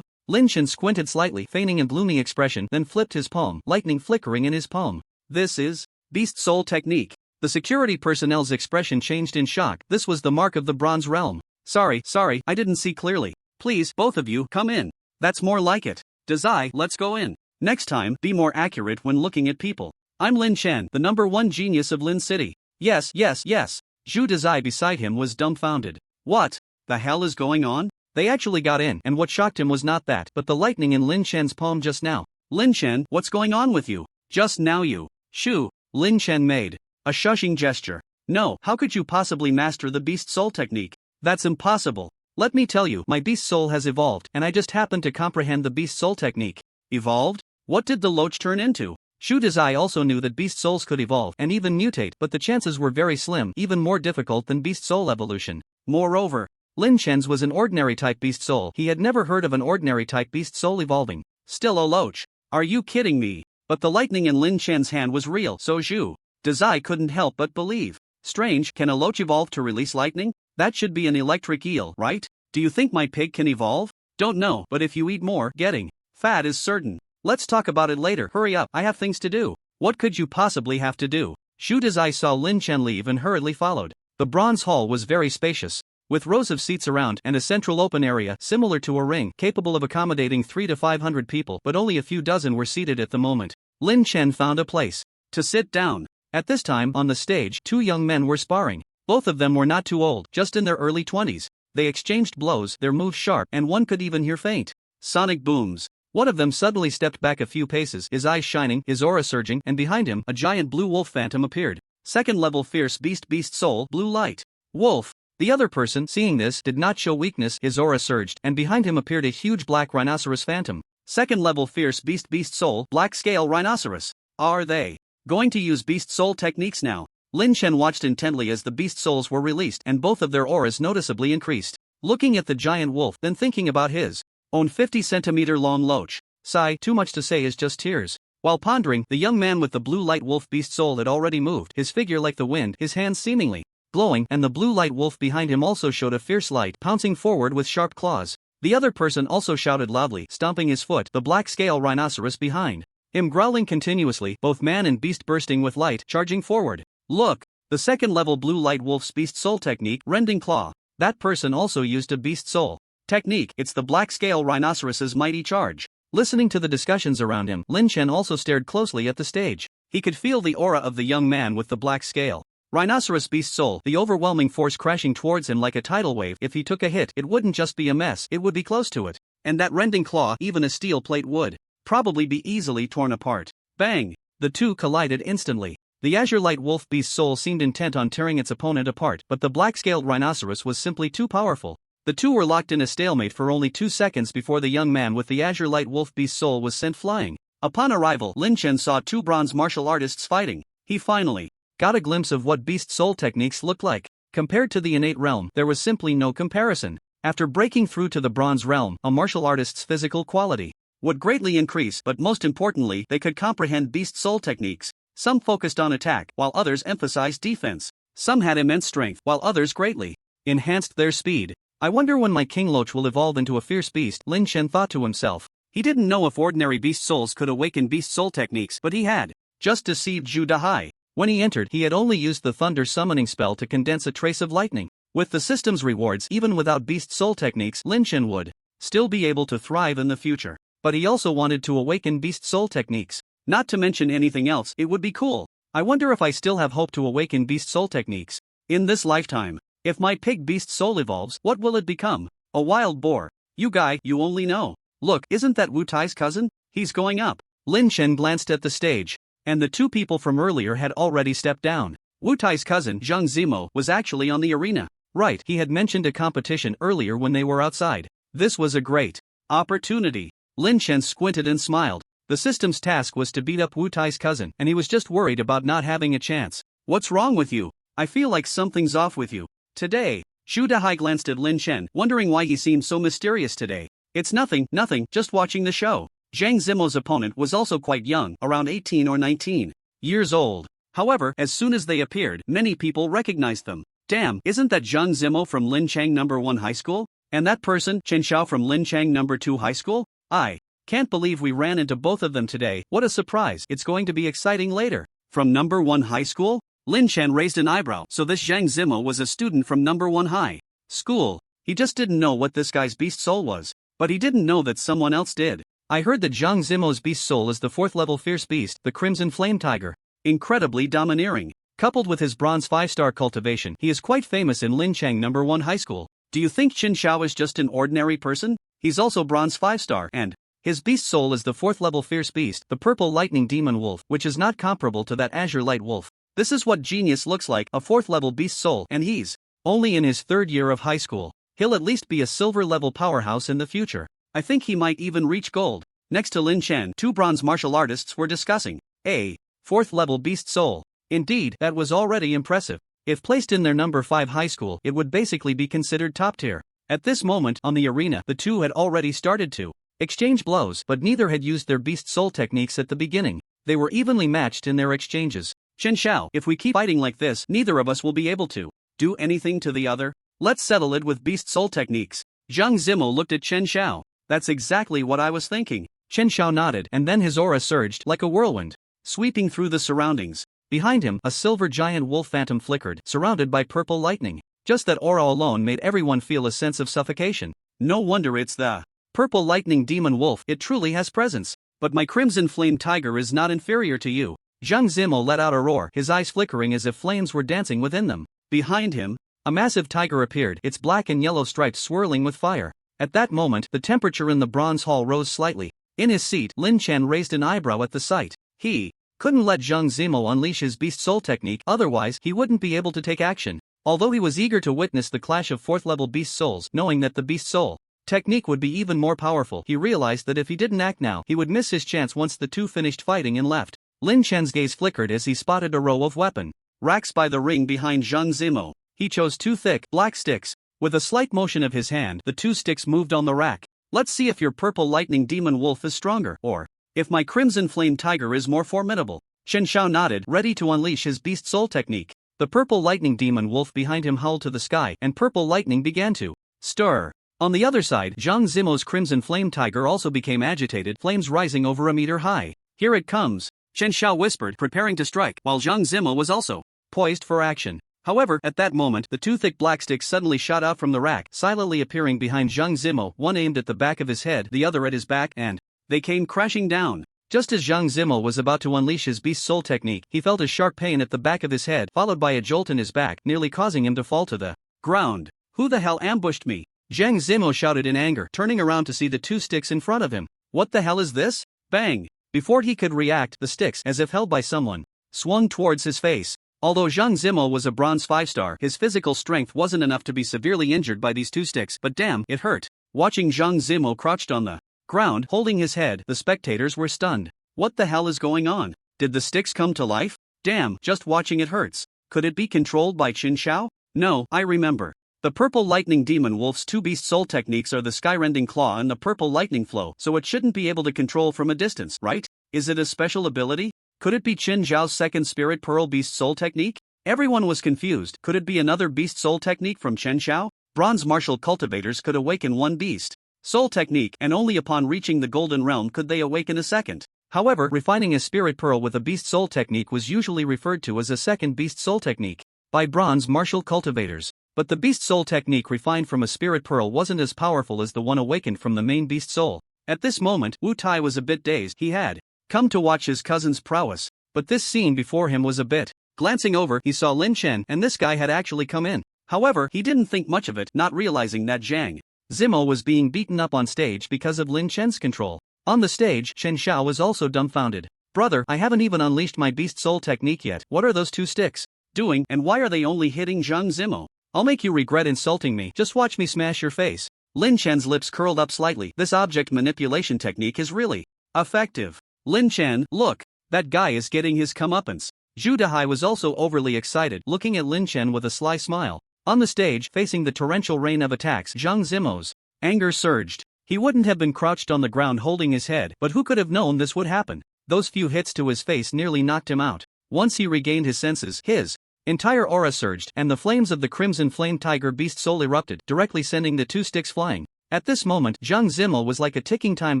Lin Chen squinted slightly, feigning a gloomy expression, then flipped his palm, lightning flickering in his palm. This is Beast Soul technique. The security personnel's expression changed in shock. This was the mark of the Bronze Realm. Sorry, I didn't see clearly. Please, both of you, come in. That's more like it. Dazai, let's go in. Next time, be more accurate when looking at people. I'm Lin Chen, the #1 genius of Lin City. Yes. Zhu Dazai beside him was dumbfounded. What the hell is going on? They actually got in, and what shocked him was not that, but the lightning in Lin Chen's palm just now. Lin Chen, what's going on with you? Just now you. Shoo. Lin Chen made a shushing gesture. No, how could you possibly master the Beast Soul technique? That's impossible. Let me tell you, my Beast Soul has evolved, and I just happened to comprehend the Beast Soul technique. Evolved? What did the LOACH turn into? Zhu Dazai also knew that Beast Souls could evolve and even mutate, but the chances were very slim, even more difficult than Beast Soul evolution. Moreover, Lin Chen's was an ordinary type Beast Soul. He had never heard of an ordinary type Beast Soul evolving. Still a LOACH. Are you kidding me? But the lightning in Lin Chen's hand was real, so Zhu Dazai couldn't help but believe. Strange, can a LOACH evolve to release lightning? That should be an electric eel, right? Do you think my pig can evolve? Don't know, but if you eat more, getting fat is certain. Let's talk about it later. Hurry up, I have things to do. What could you possibly have to do? Zhu Dazai saw Lin Chen leave and hurriedly followed. The bronze hall was very spacious, with rows of seats around and a central open area similar to a ring capable of accommodating 300 to 500 people, but only a few dozen were seated at the moment. Lin Chen found a place to sit down. At this time, on the stage, two young men were sparring. Both of them were not too old, just in their early 20s. They exchanged blows, their moves sharp, and one could even hear faint sonic booms. One of them suddenly stepped back a few paces, his eyes shining, his aura surging, and behind him, a giant blue wolf phantom appeared. Second level fierce beast soul, blue light. Wolf. The other person, seeing this, did not show weakness, his aura surged, and behind him appeared a huge black rhinoceros phantom. Second level fierce beast soul, black scale rhinoceros. Are they going to use beast soul techniques now? Lin Chen watched intently as the beast souls were released and both of their auras noticeably increased. Looking at the giant wolf, then thinking about his own 50-centimeter long LOACH. Sigh, too much to say is just tears. While pondering, the young man with the blue light wolf beast soul had already moved, his figure like the wind, his hands seemingly glowing, and the blue light wolf behind him also showed a fierce light, pouncing forward with sharp claws. The other person also shouted loudly, stomping his foot, the black scale rhinoceros behind him growling continuously, both man and beast bursting with light, charging forward. Look! The second level blue light wolf's beast soul technique, rending claw. That person also used a beast soul technique. It's the black scale rhinoceros's mighty charge. Listening to the discussions around him, Lin Chen also stared closely at the stage. He could feel the aura of the young man with the black scale rhinoceros beast soul, the overwhelming force crashing towards him like a tidal wave. If he took a hit, it wouldn't just be a mess, it would be close to it. And that rending claw, even a steel plate would probably be easily torn apart. Bang! The two collided instantly. The azure light wolf beast soul seemed intent on tearing its opponent apart, but the black-scaled rhinoceros was simply too powerful. The two were locked in a stalemate for only 2 seconds before the young man with the azure light wolf beast soul was sent flying. Upon arrival, Lin Chen saw two bronze martial artists fighting. He finally got a glimpse of what beast soul techniques looked like. Compared to the innate realm, there was simply no comparison. After breaking through to the bronze realm, a martial artist's physical quality would greatly increase, but most importantly, they could comprehend beast soul techniques. Some focused on attack, while others emphasized defense. Some had immense strength, while others greatly enhanced their speed. I wonder when my King LOACH will evolve into a fierce beast, Lin Chen thought to himself. He didn't know if ordinary beast souls could awaken beast soul techniques, but he had just deceived Zhu Dazai. When he entered, he had only used the thunder summoning spell to condense a trace of lightning. With the system's rewards, even without beast soul techniques, Lin Chen would still be able to thrive in the future. But he also wanted to awaken beast soul techniques. Not to mention anything else, it would be cool. I wonder if I still have hope to awaken beast soul techniques in this lifetime. If my pig beast soul evolves, what will it become? A wild boar. You guy, you only know. Look, isn't that Wu Tai's cousin? He's going up. Lin Chen glanced at the stage, and the two people from earlier had already stepped down. Wu Tai's cousin, Zhang Zimo, was actually on the arena. Right, he had mentioned a competition earlier when they were outside. This was a great opportunity. Lin Chen squinted and smiled. The system's task was to beat up Wu Tai's cousin, and he was just worried about not having a chance. What's wrong with you? I feel like something's off with you today. Zhu Dazai glanced at Lin Chen, wondering why he seemed so mysterious today. It's nothing, just watching the show. Zhang Zimo's opponent was also quite young, around 18 or 19 years old. However, as soon as they appeared, many people recognized them. Damn, isn't that Zhang Zimo from Lin Chang #1 High School? And that person, Chen Xiao from Lin Chang #2 High School? I can't believe we ran into both of them today. What a surprise. It's going to be exciting later. From #1 High School? Lin Chen raised an eyebrow. So this Zhang Zimo was a student from number 1 high school. He just didn't know what this guy's beast soul was. But he didn't know that someone else did. I heard that Zhang Zimo's beast soul is the 4th level fierce beast, the Crimson Flame Tiger. Incredibly domineering. Coupled with his bronze 5-star cultivation, he is quite famous in Linchang number 1 high school. Do you think Qin Xiao is just an ordinary person? He's also bronze 5-star, and his beast soul is the 4th level fierce beast, the purple lightning demon wolf, which is not comparable to that azure light wolf. This is what genius looks like, a 4th level beast soul, and he's only in his 3rd year of high school. He'll at least be a silver level powerhouse in the future. I think he might even reach gold. Next to Lin Chen, 2 bronze martial artists were discussing a 4th level beast soul. Indeed, that was already impressive. If placed in their number 5 high school, it would basically be considered top tier. At this moment, on the arena, the two had already started to exchange blows, but neither had used their beast soul techniques at the beginning. They were evenly matched in their exchanges. Chen Xiao, if we keep fighting like this, neither of us will be able to do anything to the other. Let's settle it with beast soul techniques. Zhang Zimo looked at Chen Xiao. That's exactly what I was thinking. Chen Xiao nodded, and then his aura surged like a whirlwind, sweeping through the surroundings. Behind him, a silver giant wolf phantom flickered, surrounded by purple lightning. Just that aura alone made everyone feel a sense of suffocation. No wonder it's the purple lightning demon wolf. It truly has presence. But my crimson flame tiger is not inferior to you. Zhang Zimo let out a roar, his eyes flickering as if flames were dancing within them. Behind him, a massive tiger appeared, its black and yellow stripes swirling with fire. At that moment, the temperature in the bronze hall rose slightly. In his seat, Lin Chen raised an eyebrow at the sight. He couldn't let Zhang Zimo unleash his beast soul technique, otherwise he wouldn't be able to take action. Although he was eager to witness the clash of 4th level beast souls, knowing that the beast soul technique would be even more powerful, he realized that if he didn't act now, he would miss his chance once the two finished fighting and left. Lin Chen's gaze flickered as he spotted a row of weapon racks by the ring behind Zhang Zimo. He chose 2 thick, black sticks. With a slight motion of his hand, the 2 sticks moved on the rack. Let's see if your purple lightning demon wolf is stronger, or if my crimson flame tiger is more formidable. Chen Xiao nodded, ready to unleash his beast soul technique. The purple lightning demon wolf behind him howled to the sky, and purple lightning began to stir. On the other side, Zhang Zimo's crimson flame tiger also became agitated, flames rising over a meter high. Here it comes, Chen Xiao whispered, preparing to strike, while Zhang Zimo was also poised for action. However, at that moment, the 2 thick black sticks suddenly shot out from the rack, silently appearing behind Zhang Zimo, one aimed at the back of his head, the other at his back, and they came crashing down. Just as Zhang Zimo was about to unleash his beast soul technique, he felt a sharp pain at the back of his head, followed by a jolt in his back, nearly causing him to fall to the ground. Who the hell ambushed me? Zhang Zimo shouted in anger, turning around to see the 2 sticks in front of him. What the hell is this? Bang! Before he could react, the sticks, as if held by someone, swung towards his face. Although Zhang Zimo was a bronze 5-star, his physical strength wasn't enough to be severely injured by these 2 sticks, but damn, it hurt. Watching Zhang Zimo crouched on the ground, holding his head, the spectators were stunned. What the hell is going on? Did the sticks come to life? Damn, just watching it hurts. Could it be controlled by Qin Xiao? No, I remember. The purple lightning demon wolf's 2 beast soul techniques are the skyrending claw and the purple lightning flow, so it shouldn't be able to control from a distance, right? Is it a special ability? Could it be Qin Zhao's second spirit pearl beast soul technique? Everyone was confused. Could it be another beast soul technique from Chen Xiao? Bronze martial cultivators could awaken 1 beast soul technique, and only upon reaching the golden realm could they awaken a second. However, refining a spirit pearl with a beast soul technique was usually referred to as a second beast soul technique by bronze martial cultivators. But the beast soul technique refined from a spirit pearl wasn't as powerful as the one awakened from the main beast soul. At this moment, Wu Tai was a bit dazed. He had come to watch his cousin's prowess, but this scene before him was a bit. Glancing over, he saw Lin Chen, and this guy had actually come in. However, he didn't think much of it, not realizing that Zhang Zimo was being beaten up on stage because of Lin Chen's control. On the stage, Chen Xiao was also dumbfounded. Brother, I haven't even unleashed my beast soul technique yet. What are those 2 sticks doing, and why are they only hitting Zhang Zimo? I'll make you regret insulting me. Just watch me smash your face. Lin Chen's lips curled up slightly. This object manipulation technique is really effective. Lin Chen, look, that guy is getting his comeuppance. Zhu Dehai was also overly excited, looking at Lin Chen with a sly smile. On the stage, facing the torrential rain of attacks, Zhang Zimo's anger surged. He wouldn't have been crouched on the ground holding his head, but who could have known this would happen? Those few hits to his face nearly knocked him out. Once he regained his senses, his entire aura surged, and the flames of the crimson flame tiger beast soul erupted, directly sending the 2 sticks flying. At this moment, Zhang Zimo was like a ticking time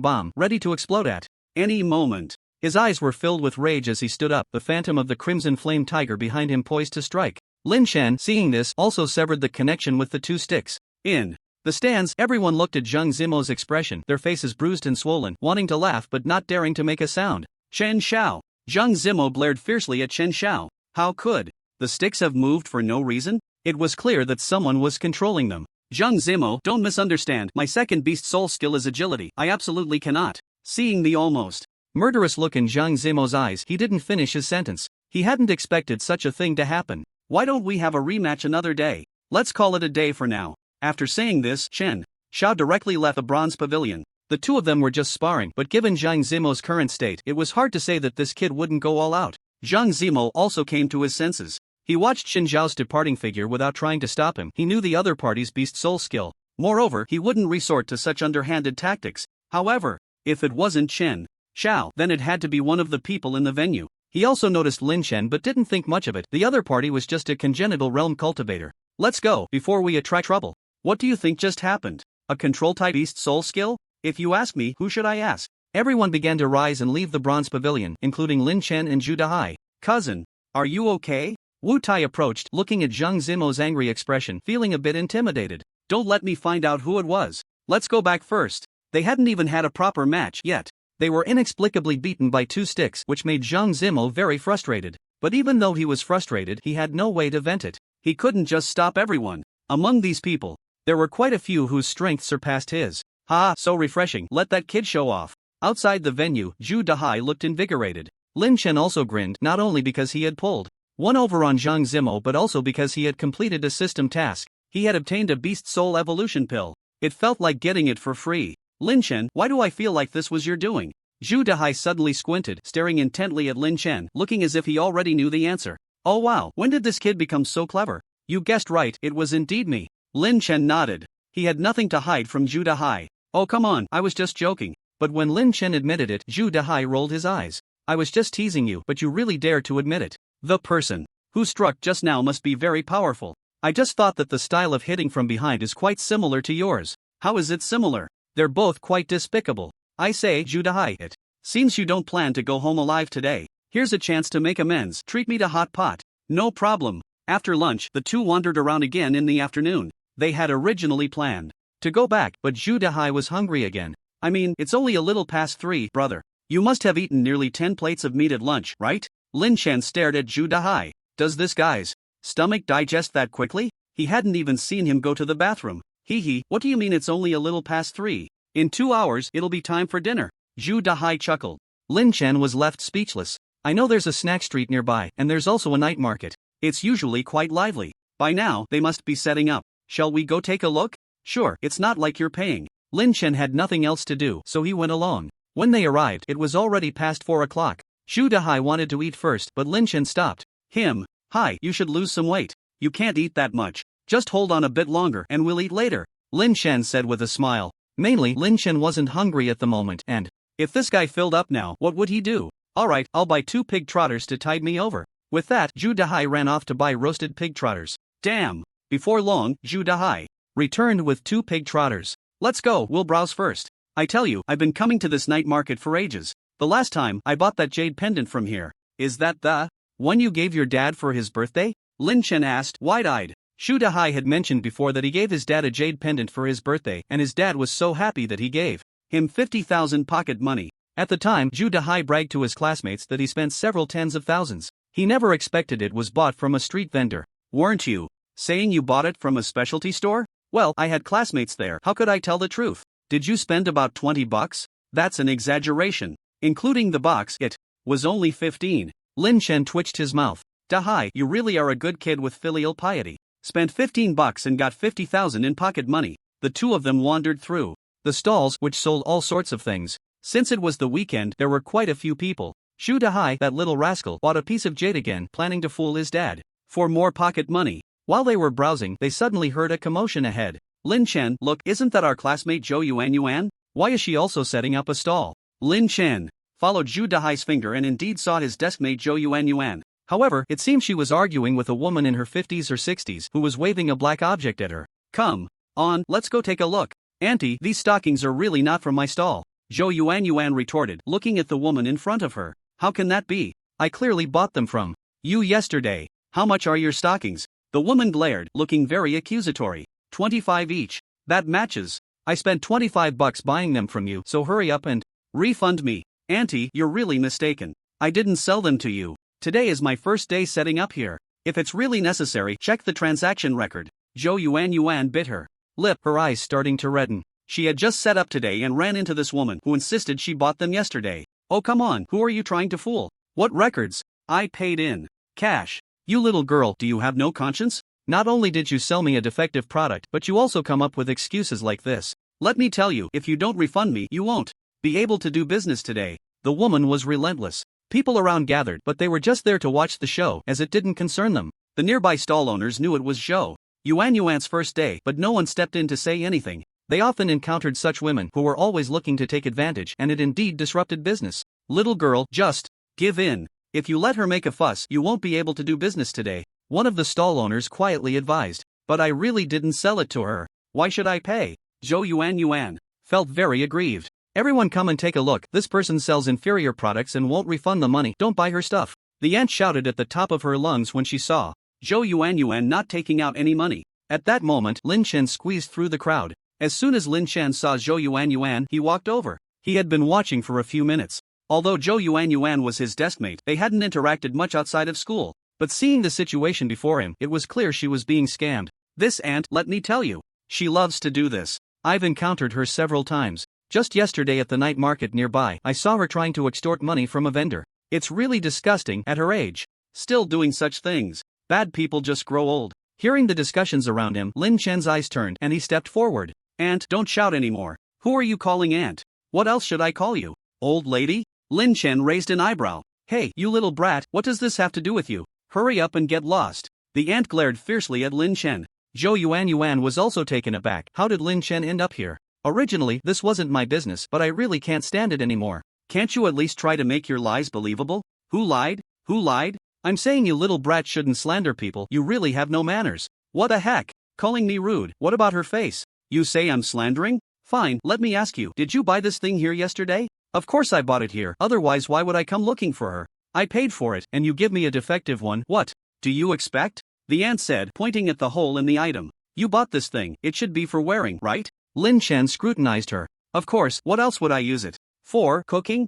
bomb, ready to explode at any moment. His eyes were filled with rage as he stood up, the phantom of the crimson flame tiger behind him poised to strike. Lin Chen, seeing this, also severed the connection with the two sticks. In the stands, everyone looked at Zheng Zimo's expression, their faces bruised and swollen, wanting to laugh but not daring to make a sound. Chen Xiao. Zheng Zimo blared fiercely at Chen Xiao. How could the sticks have moved for no reason? It was clear that someone was controlling them. Zheng Zimo, don't misunderstand, my second beast soul skill is agility, I absolutely cannot. Seeing the almost murderous look in Zheng Zimo's eyes, he didn't finish his sentence. He hadn't expected such a thing to happen. Why don't we have a rematch another day? Let's call it a day for now. After saying this, Chen Xiao directly left the bronze pavilion. The two of them were just sparring, but given Zheng Zimo's current state, it was hard to say that this kid wouldn't go all out. Zheng Zimo also came to his senses. He watched Chen Xiao's departing figure without trying to stop him. He knew the other party's beast soul skill. Moreover, he wouldn't resort to such underhanded tactics. However, if it wasn't Chen Xiao, then it had to be one of the people in the venue. He also noticed Lin Chen but didn't think much of it. The other party was just a congenital realm cultivator. Let's go, before we attract trouble. What do you think just happened? A control-type beast soul skill? If you ask me, who should I ask? Everyone began to rise and leave the bronze pavilion, including Lin Chen and Zhu Dahai. Cousin, are you okay? Wu Tai approached, looking at Zheng Zimo's angry expression, feeling a bit intimidated. Don't let me find out who it was. Let's go back first. They hadn't even had a proper match yet. They were inexplicably beaten by two sticks, which made Zheng Zimo very frustrated. But even though he was frustrated, he had no way to vent it. He couldn't just stop everyone. Among these people, there were quite a few whose strength surpassed his. Ha, so refreshing, let that kid show off. Outside the venue, Zhu Dahai looked invigorated. Lin Chen also grinned, not only because he had pulled one over on Zheng Zimo but also because he had completed a system task. He had obtained a beast soul evolution pill. It felt like getting it for free. Lin Chen, why do I feel like this was your doing? Zhu Dahai suddenly squinted, staring intently at Lin Chen, looking as if he already knew the answer. Oh wow, when did this kid become so clever? You guessed right, it was indeed me. Lin Chen nodded. He had nothing to hide from Zhu Dahai. Oh come on, I was just joking. But when Lin Chen admitted it, Zhu Dahai rolled his eyes. I was just teasing you, but you really dare to admit it. The person who struck just now must be very powerful. I just thought that the style of hitting from behind is quite similar to yours. How is it similar? They're both quite despicable. I say, Zhu Dahai, it seems you don't plan to go home alive today. Here's a chance to make amends. Treat me to hot pot. No problem. After lunch, the two wandered around again in the afternoon. They had originally planned to go back, but Zhu Dahai was hungry again. I mean, it's only a little past 3, brother. You must have eaten nearly 10 plates of meat at lunch, right? Lin Chen stared at Zhu Dahai. Does this guy's stomach digest that quickly? He hadn't even seen him go to the bathroom. Hee, what do you mean it's only a little past 3? In 2 hours, it'll be time for dinner. Zhu Dahai chuckled. Lin Chen was left speechless. I know there's a snack street nearby, and there's also a night market. It's usually quite lively. By now, they must be setting up. Shall we go take a look? Sure, it's not like you're paying. Lin Chen had nothing else to do, so he went along. When they arrived, it was already past 4 o'clock. Zhu Dahai wanted to eat first, but Lin Chen stopped him. Hi, you should lose some weight. You can't eat that much. Just hold on a bit longer and we'll eat later, Lin Chen said with a smile. Mainly, Lin Chen wasn't hungry at the moment, and if this guy filled up now, what would he do? Alright, I'll buy 2 pig trotters to tide me over. With that, Zhu Dahai ran off to buy roasted pig trotters. Damn. Before long, Zhu Dahai returned with 2 pig trotters. Let's go, we'll browse first. I tell you, I've been coming to this night market for ages. The last time, I bought that jade pendant from here. Is that the one you gave your dad for his birthday? Lin Chen asked, wide-eyed. Zhu Dahai had mentioned before that he gave his dad a jade pendant for his birthday, and his dad was so happy that he gave him 50,000 pocket money. At the time, Zhu Dahai bragged to his classmates that he spent several tens of thousands. He never expected it was bought from a street vendor. Weren't you saying you bought it from a specialty store? Well, I had classmates there. How could I tell the truth? Did you spend about 20 bucks? That's an exaggeration. Including the box, it was only 15. Lin Chen twitched his mouth. Dahai, you really are a good kid with filial piety. Spent 15 bucks and got 50,000 in pocket money. The two of them wandered through the stalls, which sold all sorts of things. Since it was the weekend, there were quite a few people. Zhu Dahai, that little rascal, bought a piece of jade again, planning to fool his dad for more pocket money. While they were browsing, they suddenly heard a commotion ahead. Lin Chen, look, isn't that our classmate Zhou Yuan? Why is she also setting up a stall? Lin Chen followed Zhu Dahai's finger and indeed saw his deskmate Zhou Yuan. However, it seemed she was arguing with a woman in her 50s or 60s who was waving a black object at her. Come on, let's go take a look. Auntie, these stockings are really not from my stall. Zhou Yuan retorted, looking at the woman in front of her. How can that be? I clearly bought them from you yesterday. How much are your stockings? The woman glared, looking very accusatory. 25 each. That matches. I spent $25 buying them from you, so hurry up and refund me. Auntie, you're really mistaken. I didn't sell them to you. Today is my first day setting up here. If it's really necessary, check the transaction record. Zhou Yuan bit her lip, her eyes starting to redden. She had just set up today and ran into this woman who insisted she bought them yesterday. Oh come on, who are you trying to fool? What records? I paid in cash. You little girl, do you have no conscience? Not only did you sell me a defective product, but you also come up with excuses like this. Let me tell you, if you don't refund me, you won't be able to do business today. The woman was relentless. People around gathered, but they were just there to watch the show, as it didn't concern them. The nearby stall owners knew it was Zhou Yuan's first day, but no one stepped in to say anything. They often encountered such women who were always looking to take advantage, and it indeed disrupted business. Little girl, just give in. If you let her make a fuss, you won't be able to do business today, one of the stall owners quietly advised. But I really didn't sell it to her. Why should I pay? Zhou Yuan felt very aggrieved. Everyone come and take a look. This person sells inferior products and won't refund the money. Don't buy her stuff. The aunt shouted at the top of her lungs when she saw Zhou Yuan not taking out any money. At that moment, Lynch squeezed through the crowd. As soon as Lynch saw Zhou Yuan, he walked over. He had been watching for a few minutes. Although Zhou Yuan was his deskmate, they hadn't interacted much outside of school. But seeing the situation before him, it was clear she was being scammed. This aunt, let me tell you, she loves to do this. I've encountered her several times. Just yesterday at the night market nearby, I saw her trying to extort money from a vendor. It's really disgusting at her age. Still doing such things. Bad people just grow old. Hearing the discussions around him, Lin Chen's eyes turned and he stepped forward. Aunt, don't shout anymore. Who are you calling aunt? What else should I call you? Old lady? Lin Chen raised an eyebrow. Hey, you little brat, what does this have to do with you? Hurry up and get lost. The aunt glared fiercely at Lin Chen. Zhou Yuan was also taken aback. How did Lin Chen end up here? Originally, this wasn't my business, but I really can't stand it anymore. Can't you at least try to make your lies believable? Who lied? Who lied? I'm saying you little brat shouldn't slander people. You really have no manners. What the heck? Calling me rude. What about her face? You say I'm slandering? Fine, let me ask you, did you buy this thing here yesterday? Of course I bought it here, otherwise why would I come looking for her? I paid for it, and you give me a defective one. What do you expect? The aunt said, pointing at the hole in the item. You bought this thing, it should be for wearing, right? Lin Chen scrutinized her. Of course, what else would I use it for? Cooking?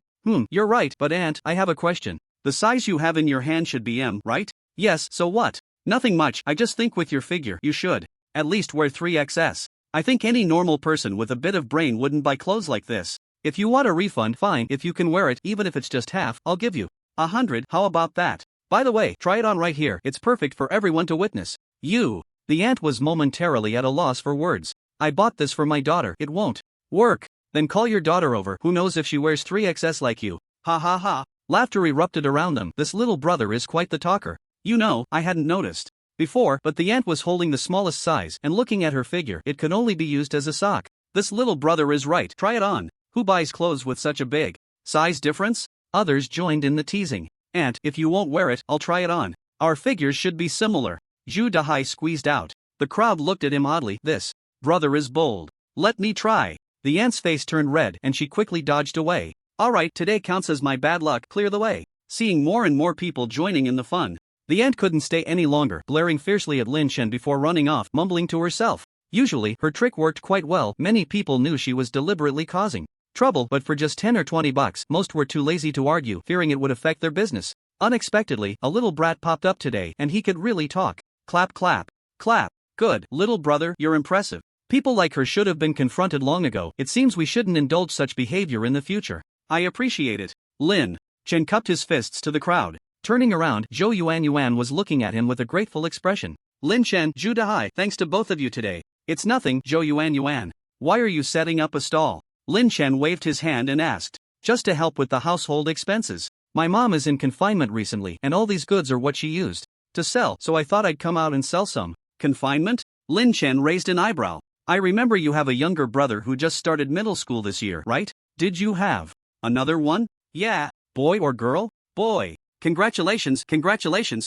You're right, but aunt, I have a question. The size you have in your hand should be M, right? Yes, so what? Nothing much, I just think with your figure, you should at least wear 3XS. I think any normal person with a bit of brain wouldn't buy clothes like this. If you want a refund, fine, if you can wear it, even if it's just half, I'll give you 100, how about that? By the way, try it on right here, it's perfect for everyone to witness. You. The aunt was momentarily at a loss for words. I bought this for my daughter, it won't work. Then call your daughter over, who knows if she wears 3XS like you. Ha ha ha. Laughter erupted around them. This little brother is quite the talker. You know, I hadn't noticed before, but the aunt was holding the smallest size, and looking at her figure, it could only be used as a sock. This little brother is right, try it on. Who buys clothes with such a big size difference? Others joined in the teasing. Aunt, if you won't wear it, I'll try it on. Our figures should be similar. Zhu Dahai squeezed out. The crowd looked at him oddly. This brother is bold. Let me try. The aunt's face turned red and she quickly dodged away. Alright, today counts as my bad luck, clear the way. Seeing more and more people joining in the fun, the aunt couldn't stay any longer, glaring fiercely at Lin Chen before running off, mumbling to herself. Usually, her trick worked quite well. Many people knew she was deliberately causing trouble, but for just 10 or 20 bucks, most were too lazy to argue, fearing it would affect their business. Unexpectedly, a little brat popped up today, and he could really talk. Clap clap. Clap. Good, little brother, you're impressive. People like her should have been confronted long ago. It seems we shouldn't indulge such behavior in the future. I appreciate it. Lin Chen cupped his fists to the crowd. Turning around, Zhou Yuan was looking at him with a grateful expression. Lin Chen, Zhu Dahai, thanks to both of you today. It's nothing, Zhou Yuan. Why are you setting up a stall? Lin Chen waved his hand and asked. Just to help with the household expenses. My mom is in confinement recently, and all these goods are what she used to sell, so I thought I'd come out and sell some. Confinement? Lin Chen raised an eyebrow. I remember you have a younger brother who just started middle school this year, right? Did you have another one? Yeah. Boy or girl? Boy. Congratulations,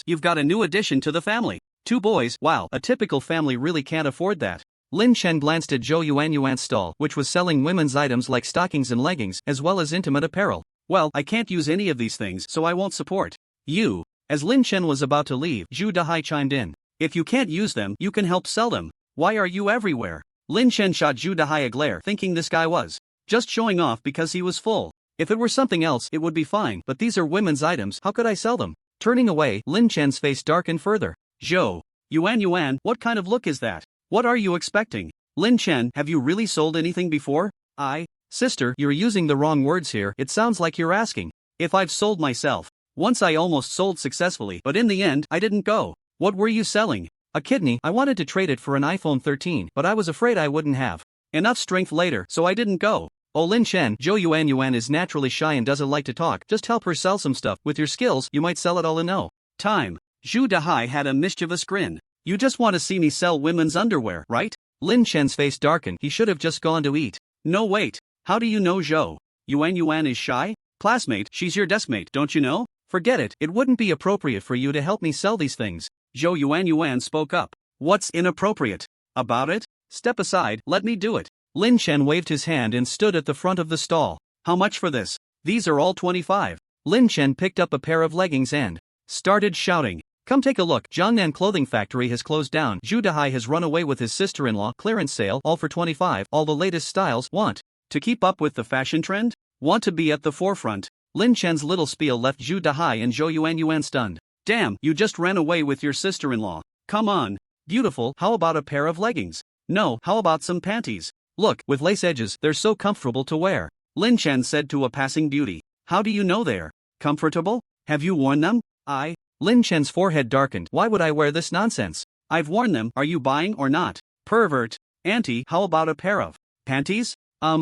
you've got a new addition to the family. 2 boys, wow, a typical family really can't afford that. Lin Chen glanced at Zhou Yuanyuan's stall, which was selling women's items like stockings and leggings, as well as intimate apparel. Well, I can't use any of these things, so I won't support you. As Lin Chen was about to leave, Zhu Dahai chimed in. If you can't use them, you can help sell them. Why are you everywhere? Lin Chen shot Zhu Dahai a glare, thinking this guy was just showing off because he was full. If it were something else, it would be fine, but these are women's items, how could I sell them? Turning away, Lin Chen's face darkened further. Zhou Yuanyuan, what kind of look is that? What are you expecting? Lin Chen, have you really sold anything before? Sister, you're using the wrong words here, it sounds like you're asking if I've sold myself. Once I almost sold successfully, but in the end, I didn't go. What were you selling? A kidney. I wanted to trade it for an iPhone 13, but I was afraid I wouldn't have enough strength later, so I didn't go. Oh Lin Chen, Zhou Yuanyuan is naturally shy and doesn't like to talk, just help her sell some stuff. With your skills, you might sell it all in no time. Zhu Dahai had a mischievous grin. You just want to see me sell women's underwear, right? Lin Chen's face darkened, he should have just gone to eat. No wait, how do you know Zhou Yuanyuan is shy? Classmate, she's your deskmate, don't you know? Forget it, it wouldn't be appropriate for you to help me sell these things. Zhou Yuanyuan spoke up. What's inappropriate about it? Step aside, let me do it. Lin Chen waved his hand and stood at the front of the stall. How much for this? These are all 25. Lin Chen picked up a pair of leggings and started shouting. Come take a look, Jiangnan Clothing Factory has closed down. Zhu Dahai has run away with his sister-in-law. Clearance sale, all for 25. All the latest styles. Want to keep up with the fashion trend? Want to be at the forefront? Lin Chen's little spiel left Zhu Dahai and Zhou Yuanyuan stunned. Damn, you just ran away with your sister-in-law. Come on. Beautiful, how about a pair of leggings? No, how about some panties? Look, with lace edges, they're so comfortable to wear. Lin Chen said to a passing beauty. How do you know they're comfortable? Have you worn them? Lin Chen's forehead darkened. Why would I wear this nonsense? I've worn them, are you buying or not? Pervert. Auntie, how about a pair of panties?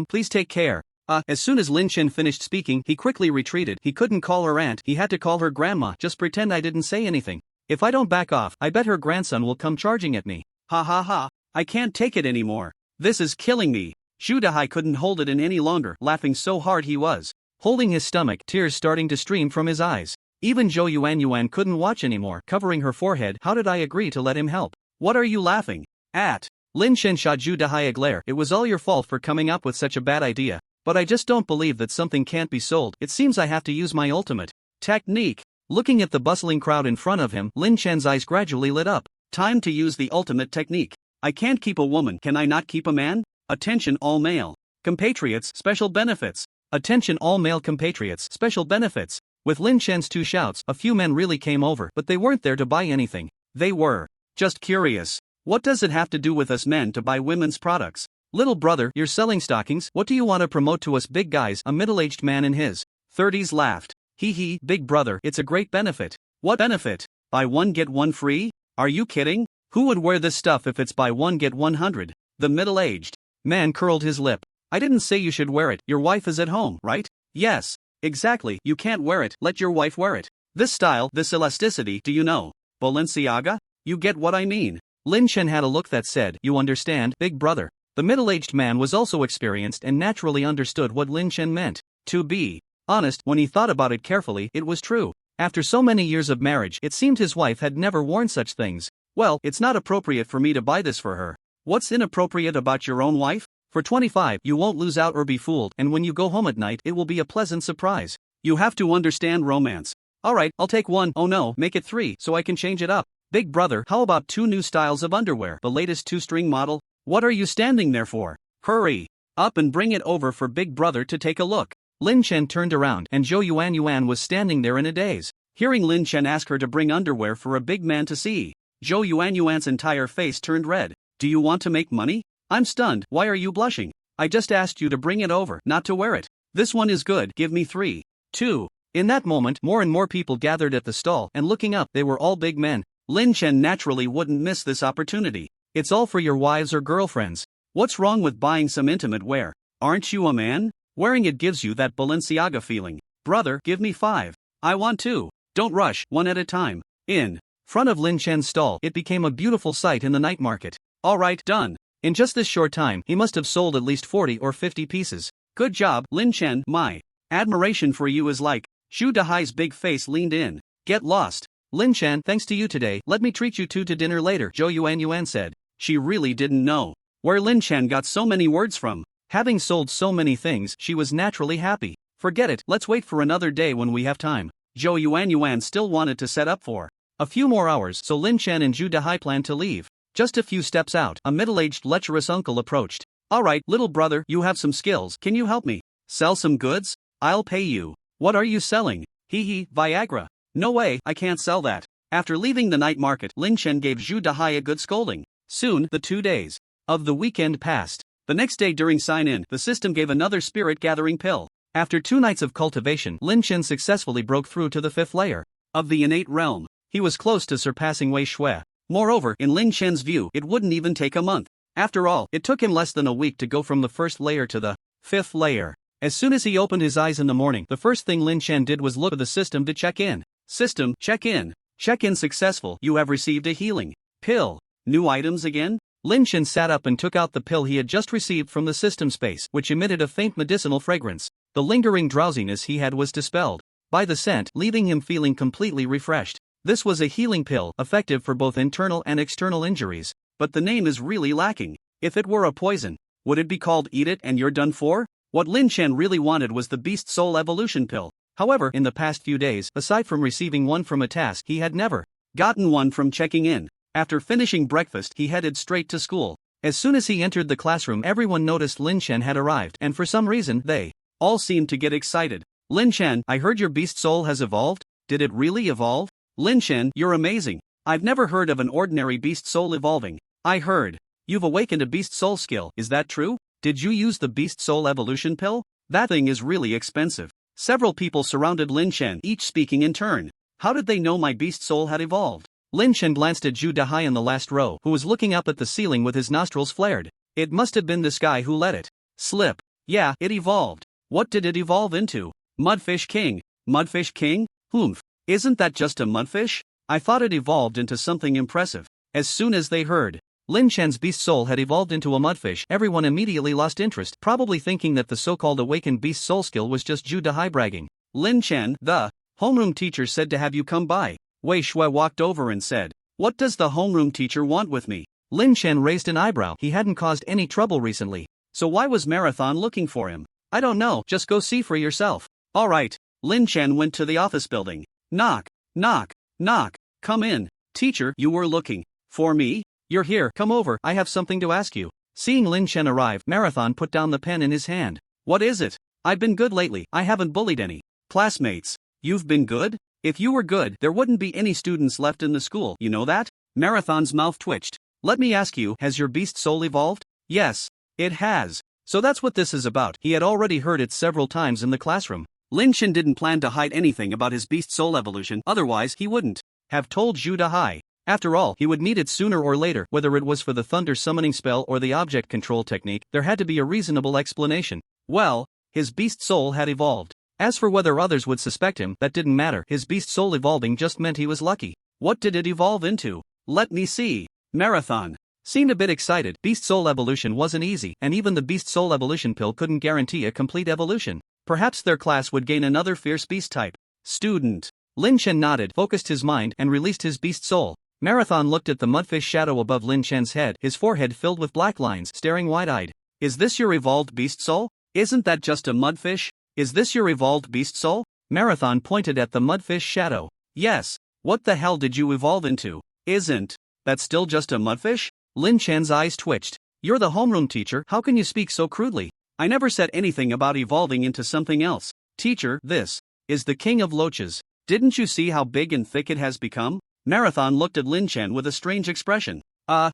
Please take care. As soon as Lin Chen finished speaking, he quickly retreated. He couldn't call her aunt, he had to call her grandma. Just pretend I didn't say anything. If I don't back off, I bet her grandson will come charging at me. Ha ha ha, I can't take it anymore. This is killing me. Zhu Dahai couldn't hold it in any longer, laughing so hard he was holding his stomach, tears starting to stream from his eyes. Even Zhou Yuanyuan couldn't watch anymore, covering her forehead. How did I agree to let him help? What are you laughing at? Lin Chen shot Zhu Dahai a glare. It was all your fault for coming up with such a bad idea. But I just don't believe that something can't be sold. It seems I have to use my ultimate technique. Looking at the bustling crowd in front of him, Lin Chen's eyes gradually lit up. Time to use the ultimate technique. I can't keep a woman, can I not keep a man? Attention all male compatriots, special benefits. Attention all male compatriots, special benefits. With Lin Chen's two shouts, a few men really came over, but they weren't there to buy anything. They were just curious. What does it have to do with us men to buy women's products? Little brother, you're selling stockings, what do you want to promote to us big guys? A middle-aged man in his 30s laughed. Hee hee, big brother, it's a great benefit. What benefit? Buy one get one free? Are you kidding? Who would wear this stuff if it's buy one get 100? The middle-aged man curled his lip. I didn't say you should wear it, your wife is at home, right? Yes. Exactly, you can't wear it, let your wife wear it. This style, this elasticity, do you know? Balenciaga? You get what I mean. Lin Chen had a look that said, you understand, big brother. The middle-aged man was also experienced and naturally understood what Lin Chen meant. To be honest, when he thought about it carefully, it was true. After so many years of marriage, it seemed his wife had never worn such things. Well, it's not appropriate for me to buy this for her. What's inappropriate about your own wife? For 25, you won't lose out or be fooled, and when you go home at night, it will be a pleasant surprise. You have to understand romance. Alright, I'll take one. Oh no, make it 3, so I can change it up. Big brother, how about 2 new styles of underwear? The latest 2-string model? What are you standing there for? Hurry up and bring it over for big brother to take a look. Lin Chen turned around, and Zhou Yuanyuan was standing there in a daze. Hearing Lin Chen ask her to bring underwear for a big man to see, Zhou Yuanyuan's entire face turned red. Do you want to make money? I'm stunned, why are you blushing? I just asked you to bring it over, not to wear it. This one is good, give me 3. 2. In that moment, more and more people gathered at the stall, and looking up, they were all big men. Lin Chen naturally wouldn't miss this opportunity. It's all for your wives or girlfriends. What's wrong with buying some intimate wear? Aren't you a man? Wearing it gives you that Balenciaga feeling. Brother, give me 5. I want 2. Don't rush, one at a time. In front of Lin Chen's stall, it became a beautiful sight in the night market. Alright, done. In just this short time, he must have sold at least 40 or 50 pieces. Good job, Lin Chen. My admiration for you is like. Zhu Dahai's big face leaned in. Get lost. Lin Chen, thanks to you today, let me treat you two to dinner later, Zhou Yuanyuan said. She really didn't know Where Lin Chen got so many words from. Having sold so many things, she was naturally happy. Forget it, let's wait for another day when we have time. Zhou Yuan still wanted to set up for a few more hours, so Lin Chen and Zhu Dahai planned to leave. Just a few steps out, a middle-aged lecherous uncle approached. Alright, little brother, you have some skills, can you help me? Sell some goods? I'll pay you. What are you selling? Hee, Viagra. No way, I can't sell that. After leaving the night market, Lin Chen gave Zhu Dahai a good scolding. Soon, the 2 days of the weekend passed. The next day during sign-in, the system gave another spirit-gathering pill. After 2 nights of cultivation, Lin Chen successfully broke through to the 5th layer of the innate realm. He was close to surpassing Wei Shui. Moreover, in Lin Chen's view, it wouldn't even take a month. After all, it took him less than a week to go from the 1st layer to the 5th layer. As soon as he opened his eyes in the morning, the first thing Lin Chen did was look at the system to check in. System, check in. Check in successful, you have received a healing pill. New items again? Lin Chen sat up and took out the pill he had just received from the system space, which emitted a faint medicinal fragrance. The lingering drowsiness he had was dispelled by the scent, leaving him feeling completely refreshed. This was a healing pill, effective for both internal and external injuries. But the name is really lacking. If it were a poison, would it be called Eat It and You're Done For? What Lin Chen really wanted was the Beast Soul Evolution pill. However, in the past few days, aside from receiving one from a task, he had never gotten one from checking in. After finishing breakfast, he headed straight to school. As soon as he entered the classroom, everyone noticed Lin Chen had arrived, and for some reason, they all seemed to get excited. Lin Chen, I heard your beast soul has evolved? Did it really evolve? Lin Chen, you're amazing. I've never heard of an ordinary beast soul evolving. I heard you've awakened a beast soul skill, is that true? Did you use the beast soul evolution pill? That thing is really expensive. Several people surrounded Lin Chen, each speaking in turn. How did they know my beast soul had evolved? Lin Chen glanced at Zhu Dahai in the last row, who was looking up at the ceiling with his nostrils flared. It must have been this guy who let it slip. Yeah, it evolved. What did it evolve into? Mudfish King. Mudfish King? Humph. Isn't that just a mudfish? I thought it evolved into something impressive. As soon as they heard Lin Chen's beast soul had evolved into a mudfish, everyone immediately lost interest, probably thinking that the so-called awakened beast soul skill was just Zhu Dahai bragging. Lin Chen, the homeroom teacher said to have you come by. Wei Shui walked over and said, what does the homeroom teacher want with me? Lin Chen raised an eyebrow. He hadn't caused any trouble recently. So why was Marathon looking for him? I don't know, just go see for yourself. Alright. Lin Chen went to the office building. Knock, knock, knock. Come in. Teacher, you were looking for me? You're here, come over, I have something to ask you. Seeing Lin Chen arrive, Marathon put down the pen in his hand. What is it? I've been good lately, I haven't bullied any classmates. You've been good? If you were good, there wouldn't be any students left in the school, you know that? Marathon's mouth twitched. Let me ask you, has your beast soul evolved? Yes, it has. So that's what this is about. He had already heard it several times in the classroom. Lin Chen didn't plan to hide anything about his beast soul evolution, otherwise he wouldn't have told Zhu Dahai. After all, he would need it sooner or later, whether it was for the thunder summoning spell or the object control technique, there had to be a reasonable explanation. Well, his beast soul had evolved. As for whether others would suspect him, that didn't matter. His beast soul evolving just meant he was lucky. What did it evolve into? Let me see. Marathon seemed a bit excited. Beast soul evolution wasn't easy, and even the beast soul evolution pill couldn't guarantee a complete evolution. Perhaps their class would gain another fierce beast type student. Lin Chen nodded, focused his mind, and released his beast soul. Marathon looked at the mudfish shadow above Lin Chen's head, his forehead filled with black lines, staring wide-eyed. Is this your evolved beast soul? Isn't that just a mudfish? Is this your evolved beast soul? Marathon pointed at the mudfish shadow. Yes. What the hell did you evolve into? Isn't that still just a mudfish? Lin Chen's eyes twitched. You're the homeroom teacher, how can you speak so crudely? I never said anything about evolving into something else. Teacher, this is the king of loaches. Didn't you see how big and thick it has become? Marathon looked at Lin Chen with a strange expression.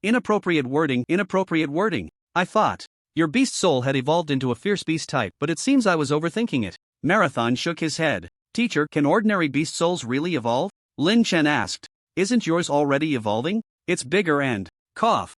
Inappropriate wording. I thought your beast soul had evolved into a fierce beast type, but it seems I was overthinking it. Marathon shook his head. Teacher, can ordinary beast souls really evolve? Lin Chen asked. Isn't yours already evolving? It's bigger and cough.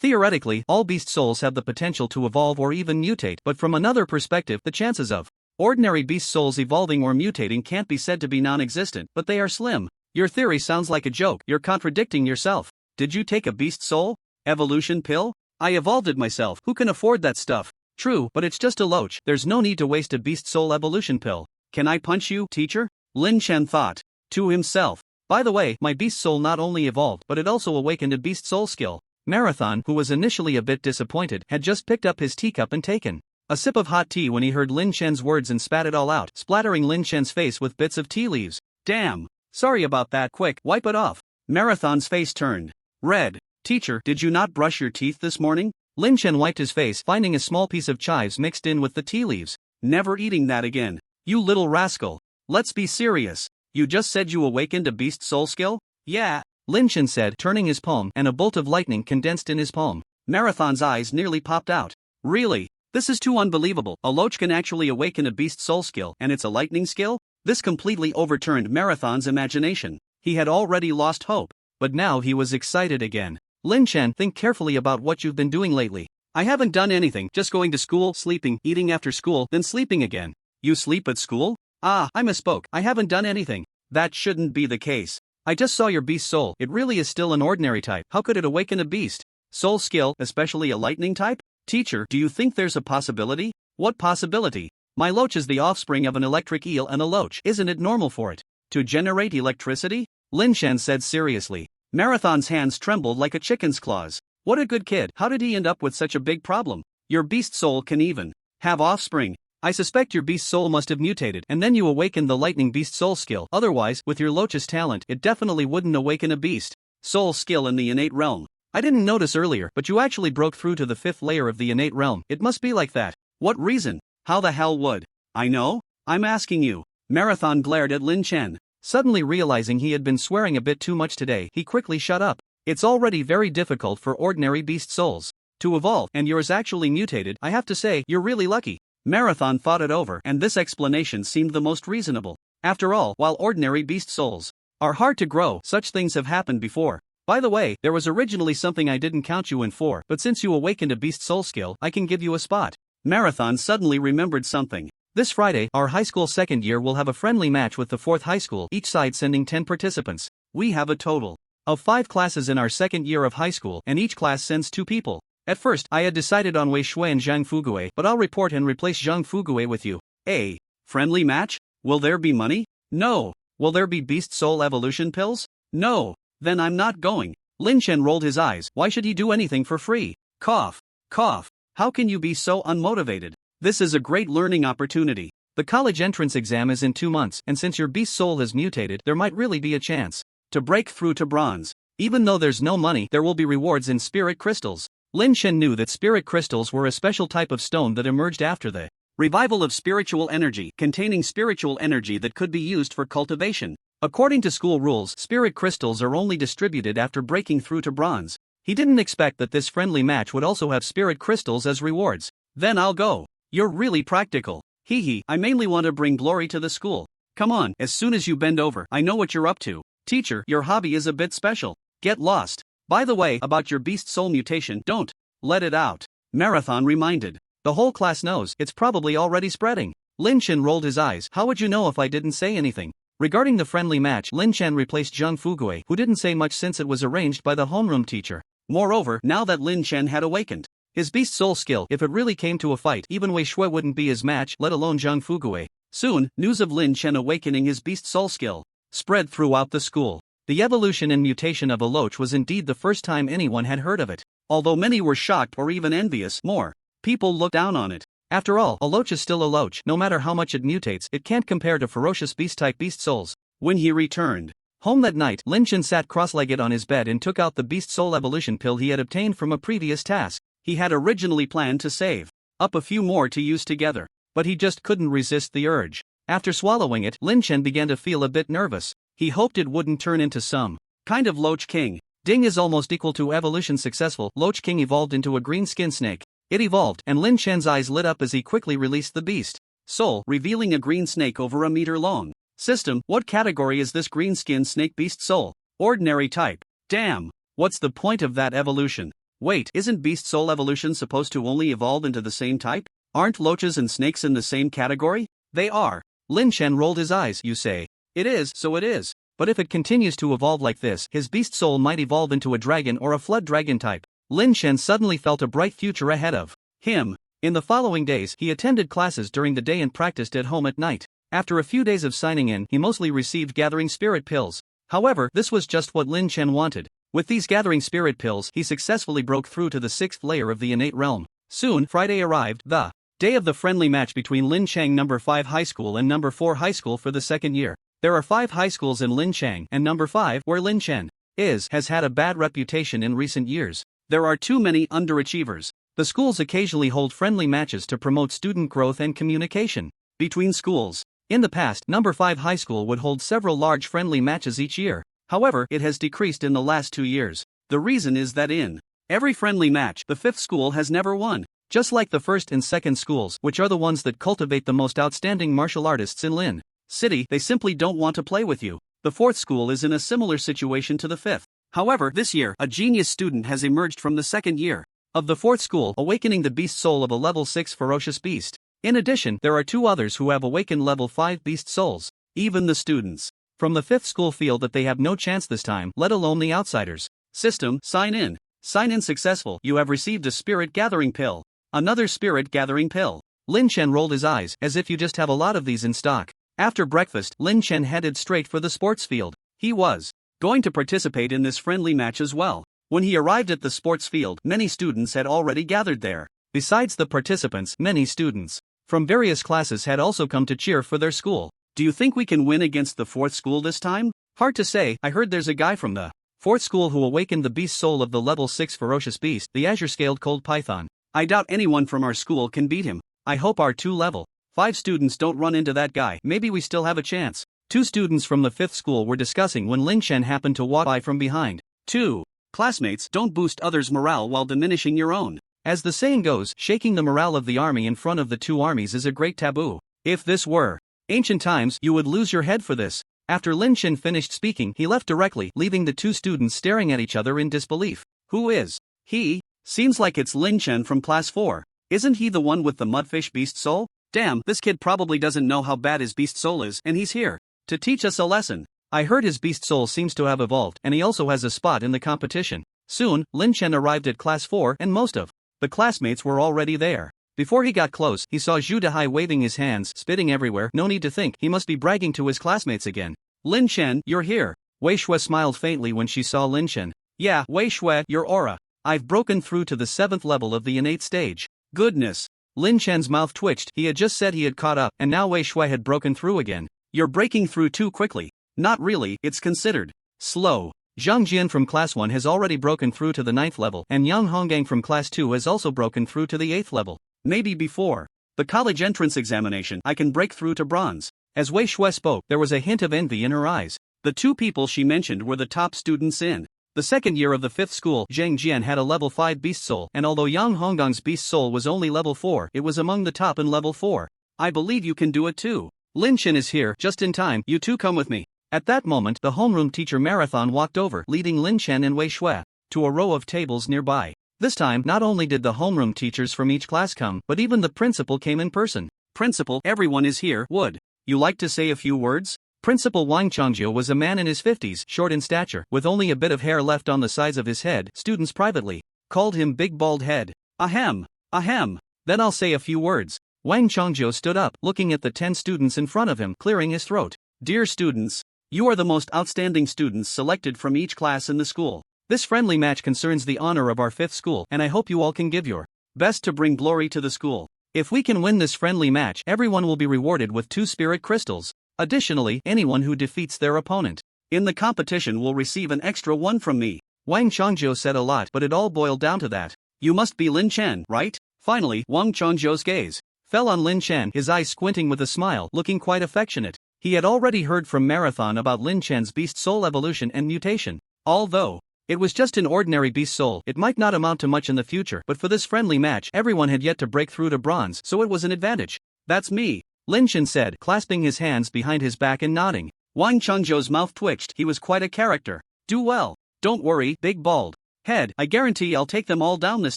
Theoretically, all beast souls have the potential to evolve or even mutate, but from another perspective, the chances of ordinary beast souls evolving or mutating can't be said to be non-existent, but they are slim. Your theory sounds like a joke, you're contradicting yourself. Did you take a beast soul evolution pill? I evolved it myself, who can afford that stuff? True, but it's just a loach, there's no need to waste a beast soul evolution pill. Can I punch you, teacher? Lin Chen thought to himself. By the way, my beast soul not only evolved, but it also awakened a beast soul skill. Marathon, who was initially a bit disappointed, had just picked up his teacup and taken a sip of hot tea when he heard Lin Chen's words and spat it all out, splattering Lin Chen's face with bits of tea leaves. Damn. Sorry about that, quick, wipe it off. Marathon's face turned red. Teacher, did you not brush your teeth this morning? Lin Chen wiped his face, finding a small piece of chives mixed in with the tea leaves. Never eating that again. You little rascal. Let's be serious. You just said you awakened a beast soul skill? Yeah, Lin Chen said, turning his palm, and a bolt of lightning condensed in his palm. Marathon's eyes nearly popped out. Really? This is too unbelievable. A LOACH can actually awaken a beast soul skill, and it's a lightning skill? This completely overturned Marathon's imagination. He had already lost hope, but now he was excited again. Lin Chen, think carefully about what you've been doing lately. I haven't done anything, just going to school, sleeping, eating after school, then sleeping again. You sleep at school? Ah, I misspoke. I haven't done anything. That shouldn't be the case. I just saw your beast soul. It really is still an ordinary type. How could it awaken a beast soul skill, especially a lightning type? Teacher, do you think there's a possibility? What possibility? My LOACH is the offspring of an electric eel and a LOACH. Isn't it normal for it to generate electricity? Lin Chen said seriously. Marathon's hands trembled like a chicken's claws. What a good kid. How did he end up with such a big problem? Your beast soul can even have offspring. I suspect your beast soul must have mutated and then you awakened the lightning beast soul skill. Otherwise, with your LOACH's talent, it definitely wouldn't awaken a beast soul skill in the innate realm. I didn't notice earlier, but you actually broke through to the 5th layer of the innate realm. It must be like that. What reason? How the hell would I know? I'm asking you. Marathon glared at Lin Chen. Suddenly realizing he had been swearing a bit too much today, he quickly shut up. It's already very difficult for ordinary beast souls to evolve, and yours actually mutated. I have to say, you're really lucky. Marathon thought it over, and this explanation seemed the most reasonable. After all, while ordinary beast souls are hard to grow, such things have happened before. By the way, there was originally something I didn't count you in for, but since you awakened a beast soul skill, I can give you a spot. Marathon suddenly remembered something. This Friday, our high school second year will have a friendly match with the 4th high school, each side sending 10 participants. We have a total of 5 classes in our second year of high school, and each class sends 2 people. At first, I had decided on Wei Shui and Zhang Fugue, but I'll report and replace Zhang Fugue with you. A friendly match? Will there be money? No. Will there be beast soul evolution pills? No. Then I'm not going. Lin Chen rolled his eyes. Why should he do anything for free? Cough. Cough. How can you be so unmotivated? This is a great learning opportunity. The college entrance exam is in 2 months, and since your beast soul has mutated, there might really be a chance to break through to bronze. Even though there's no money, there will be rewards in spirit crystals. Lin Chen knew that spirit crystals were a special type of stone that emerged after the revival of spiritual energy, containing spiritual energy that could be used for cultivation. According to school rules, spirit crystals are only distributed after breaking through to bronze. He didn't expect that this friendly match would also have spirit crystals as rewards. Then I'll go. You're really practical. Hee hee, I mainly want to bring glory to the school. Come on, as soon as you bend over, I know what you're up to. Teacher, your hobby is a bit special. Get lost. By the way, about your beast soul mutation, don't let it out. Marathon reminded. The whole class knows, it's probably already spreading. Lin Chen rolled his eyes. How would you know if I didn't say anything? Regarding the friendly match, Lin Chen replaced Zhang Fugue, who didn't say much since it was arranged by the homeroom teacher. Moreover, now that Lin Chen had awakened his beast soul skill, if it really came to a fight, even Wei Shui wouldn't be his match, let alone Zhang Fugue. Soon, news of Lin Chen awakening his beast soul skill spread throughout the school. The evolution and mutation of a LOACH was indeed the first time anyone had heard of it. Although many were shocked or even envious, more people looked down on it. After all, a LOACH is still a LOACH. No matter how much it mutates, it can't compare to ferocious beast-type beast souls. When he returned home that night, Lin Chen sat cross-legged on his bed and took out the beast soul evolution pill he had obtained from a previous task. He had originally planned to save up a few more to use together, but he just couldn't resist the urge. After swallowing it, Lin Chen began to feel a bit nervous. He hoped it wouldn't turn into some kind of LOACH King. Ding is almost equal to evolution successful. LOACH King evolved into a green skin snake. It evolved, and Lin Chen's eyes lit up as he quickly released the beast soul, revealing a green snake over a meter long. System, what category is this green skin snake beast soul? Ordinary type. Damn, what's the point of that evolution? Wait, isn't beast soul evolution supposed to only evolve into the same type? Aren't loaches and snakes in the same category? They are. Lin Chen rolled his eyes. You say. It is, so it is. But if it continues to evolve like this, his beast soul might evolve into a dragon or a flood dragon type. Lin Chen suddenly felt a bright future ahead of him. In the following days, he attended classes during the day and practiced at home at night. After a few days of signing in, he mostly received gathering spirit pills. However, this was just what Lin Chen wanted. With these gathering spirit pills, he successfully broke through to the 6th layer of the innate realm. Soon, Friday arrived, the day of the friendly match between Linchang No. 5 High School and No. 4 High School for the second year. There are 5 high schools in Linchang, and No. 5, where Linchen has had a bad reputation in recent years. There are too many underachievers. The schools occasionally hold friendly matches to promote student growth and communication between schools. In the past, No. 5 High School would hold several large friendly matches each year. However, it has decreased in the last 2 years. The reason is that in every friendly match, the 5th school has never won. Just like the 1st and 2nd schools, which are the ones that cultivate the most outstanding martial artists in Lin City, they simply don't want to play with you. The 4th school is in a similar situation to the 5th. However, this year, a genius student has emerged from the 2nd year of the 4th school, awakening the beast soul of a level 6 ferocious beast. In addition, there are 2 others who have awakened level 5 beast souls. Even the students from the 5th school feel that they have no chance this time, let alone the outsiders. System, sign in. Sign in successful. You have received a spirit gathering pill. Another spirit gathering pill. Lin Chen rolled his eyes, as if you just have a lot of these in stock. After breakfast, Lin Chen headed straight for the sports field. He was going to participate in this friendly match as well. When he arrived at the sports field, many students had already gathered there. Besides the participants, many students from various classes had also come to cheer for their school. Do you think we can win against the 4th school this time? Hard to say. I heard there's a guy from the 4th school who awakened the beast soul of the level 6 ferocious beast, the azure-scaled cold python. I doubt anyone from our school can beat him. I hope our 2 level 5 students don't run into that guy. Maybe we still have a chance. 2 students from the 5th school were discussing when Lin Chen happened to walk by from behind. 2 classmates, don't boost others' morale while diminishing your own. As the saying goes, shaking the morale of the army in front of the 2 armies is a great taboo. If this were ancient times, you would lose your head for this. After Lin Chen finished speaking, he left directly, leaving the 2 students staring at each other in disbelief. Who is he? Seems like it's Lin Chen from class 4. Isn't he the one with the mudfish beast soul? Damn, this kid probably doesn't know how bad his beast soul is, and he's here to teach us a lesson. I heard his beast soul seems to have evolved, and he also has a spot in the competition. Soon, Lin Chen arrived at class 4, and most of the classmates were already there. Before he got close, he saw Zhu Dehai waving his hands, spitting everywhere. No need to think, he must be bragging to his classmates again. Lin Chen, you're here. Wei Shui smiled faintly when she saw Lin Chen. Yeah, Wei Shui, your aura. I've broken through to the 7th level of the innate stage. Goodness. Lin Chen's mouth twitched. He had just said he had caught up, and now Wei Shui had broken through again. You're breaking through too quickly. Not really, it's considered slow. Zhang Jian from class 1 has already broken through to the 9th level, and Yang Honggang from class 2 has also broken through to the 8th level. Maybe before the college entrance examination, I can break through to bronze. As Wei Shui spoke, there was a hint of envy in her eyes. The 2 people she mentioned were the top students in the 2nd year of the 5th school. Zhang Jian had a level 5 beast soul, and although Yang Honggang's beast soul was only level 4, it was among the top in level 4. I believe you can do it too. Lin Chen is here, just in time. You 2 come with me. At that moment, the homeroom teacher Marathon walked over, leading Lin Chen and Wei Shui to a row of tables nearby. This time, not only did the homeroom teachers from each class come, but even the principal came in person. Principal, everyone is here. Would you like to say a few words? Principal Wang Changjiu was a man in his 50s, short in stature, with only a bit of hair left on the sides of his head. Students privately called him Big Bald Head. Ahem. Ahem. Then I'll say a few words. Wang Changjiu stood up, looking at the 10 students in front of him, clearing his throat. Dear students, you are the most outstanding students selected from each class in the school. This friendly match concerns the honor of our 5th school, and I hope you all can give your best to bring glory to the school. If we can win this friendly match, everyone will be rewarded with 2 spirit crystals. Additionally, anyone who defeats their opponent in the competition will receive an extra 1 from me. Wang Changjiu said a lot, but it all boiled down to that. You must be Lin Chen, right? Finally, Wang Changjiu's gaze fell on Lin Chen, his eyes squinting with a smile, looking quite affectionate. He had already heard from Marathon about Lin Chen's beast soul evolution and mutation. Although it was just an ordinary beast soul, it might not amount to much in the future, but for this friendly match, everyone had yet to break through to bronze, so it was an advantage. That's me, Lin Chen said, clasping his hands behind his back and nodding. Wang Changjiu's mouth twitched. He was quite a character. Do well. Don't worry, Big Bald Head, I guarantee I'll take them all down this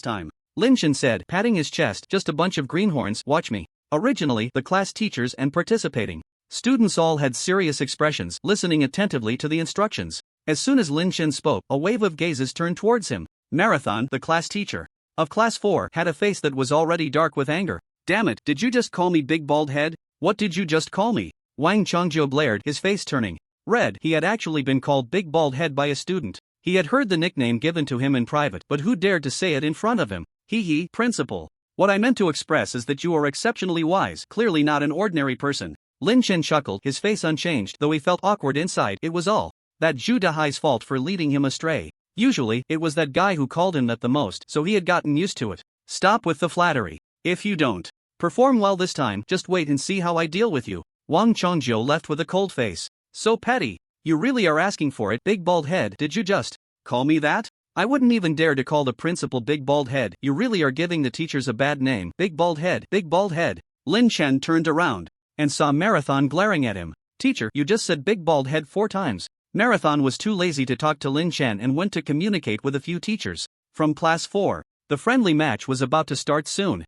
time. Lin Chen said, patting his chest. Just a bunch of greenhorns, watch me. Originally, the class teachers and participating students all had serious expressions, listening attentively to the instructions. As soon as Lin Chen spoke, a wave of gazes turned towards him. Marathon, the class teacher of class 4, had a face that was already dark with anger. Damn it, did you just call me Big Bald Head? What did you just call me? Wang Changjiu blared, his face turning red. He had actually been called Big Bald Head by a student. He had heard the nickname given to him in private, but who dared to say it in front of him? Hee, principal. What I meant to express is that you are exceptionally wise, clearly not an ordinary person. Lin Chen chuckled, his face unchanged, though he felt awkward inside. It was all that Zhu Dahai's fault for leading him astray. Usually, it was that guy who called him that the most, so he had gotten used to it. Stop with the flattery. If you don't perform well this time, just wait and see how I deal with you. Wang Chongjiu left with a cold face. So petty. You really are asking for it, big bald head. Did you just call me that? I wouldn't even dare to call the principal big bald head. You really are giving the teachers a bad name. Big bald head, big bald head. Lin Chen turned around and saw Marathon glaring at him. Teacher, you just said big bald head 4 times. Marathon was too lazy to talk to Lin Chen and went to communicate with a few teachers from class 4. The friendly match was about to start soon.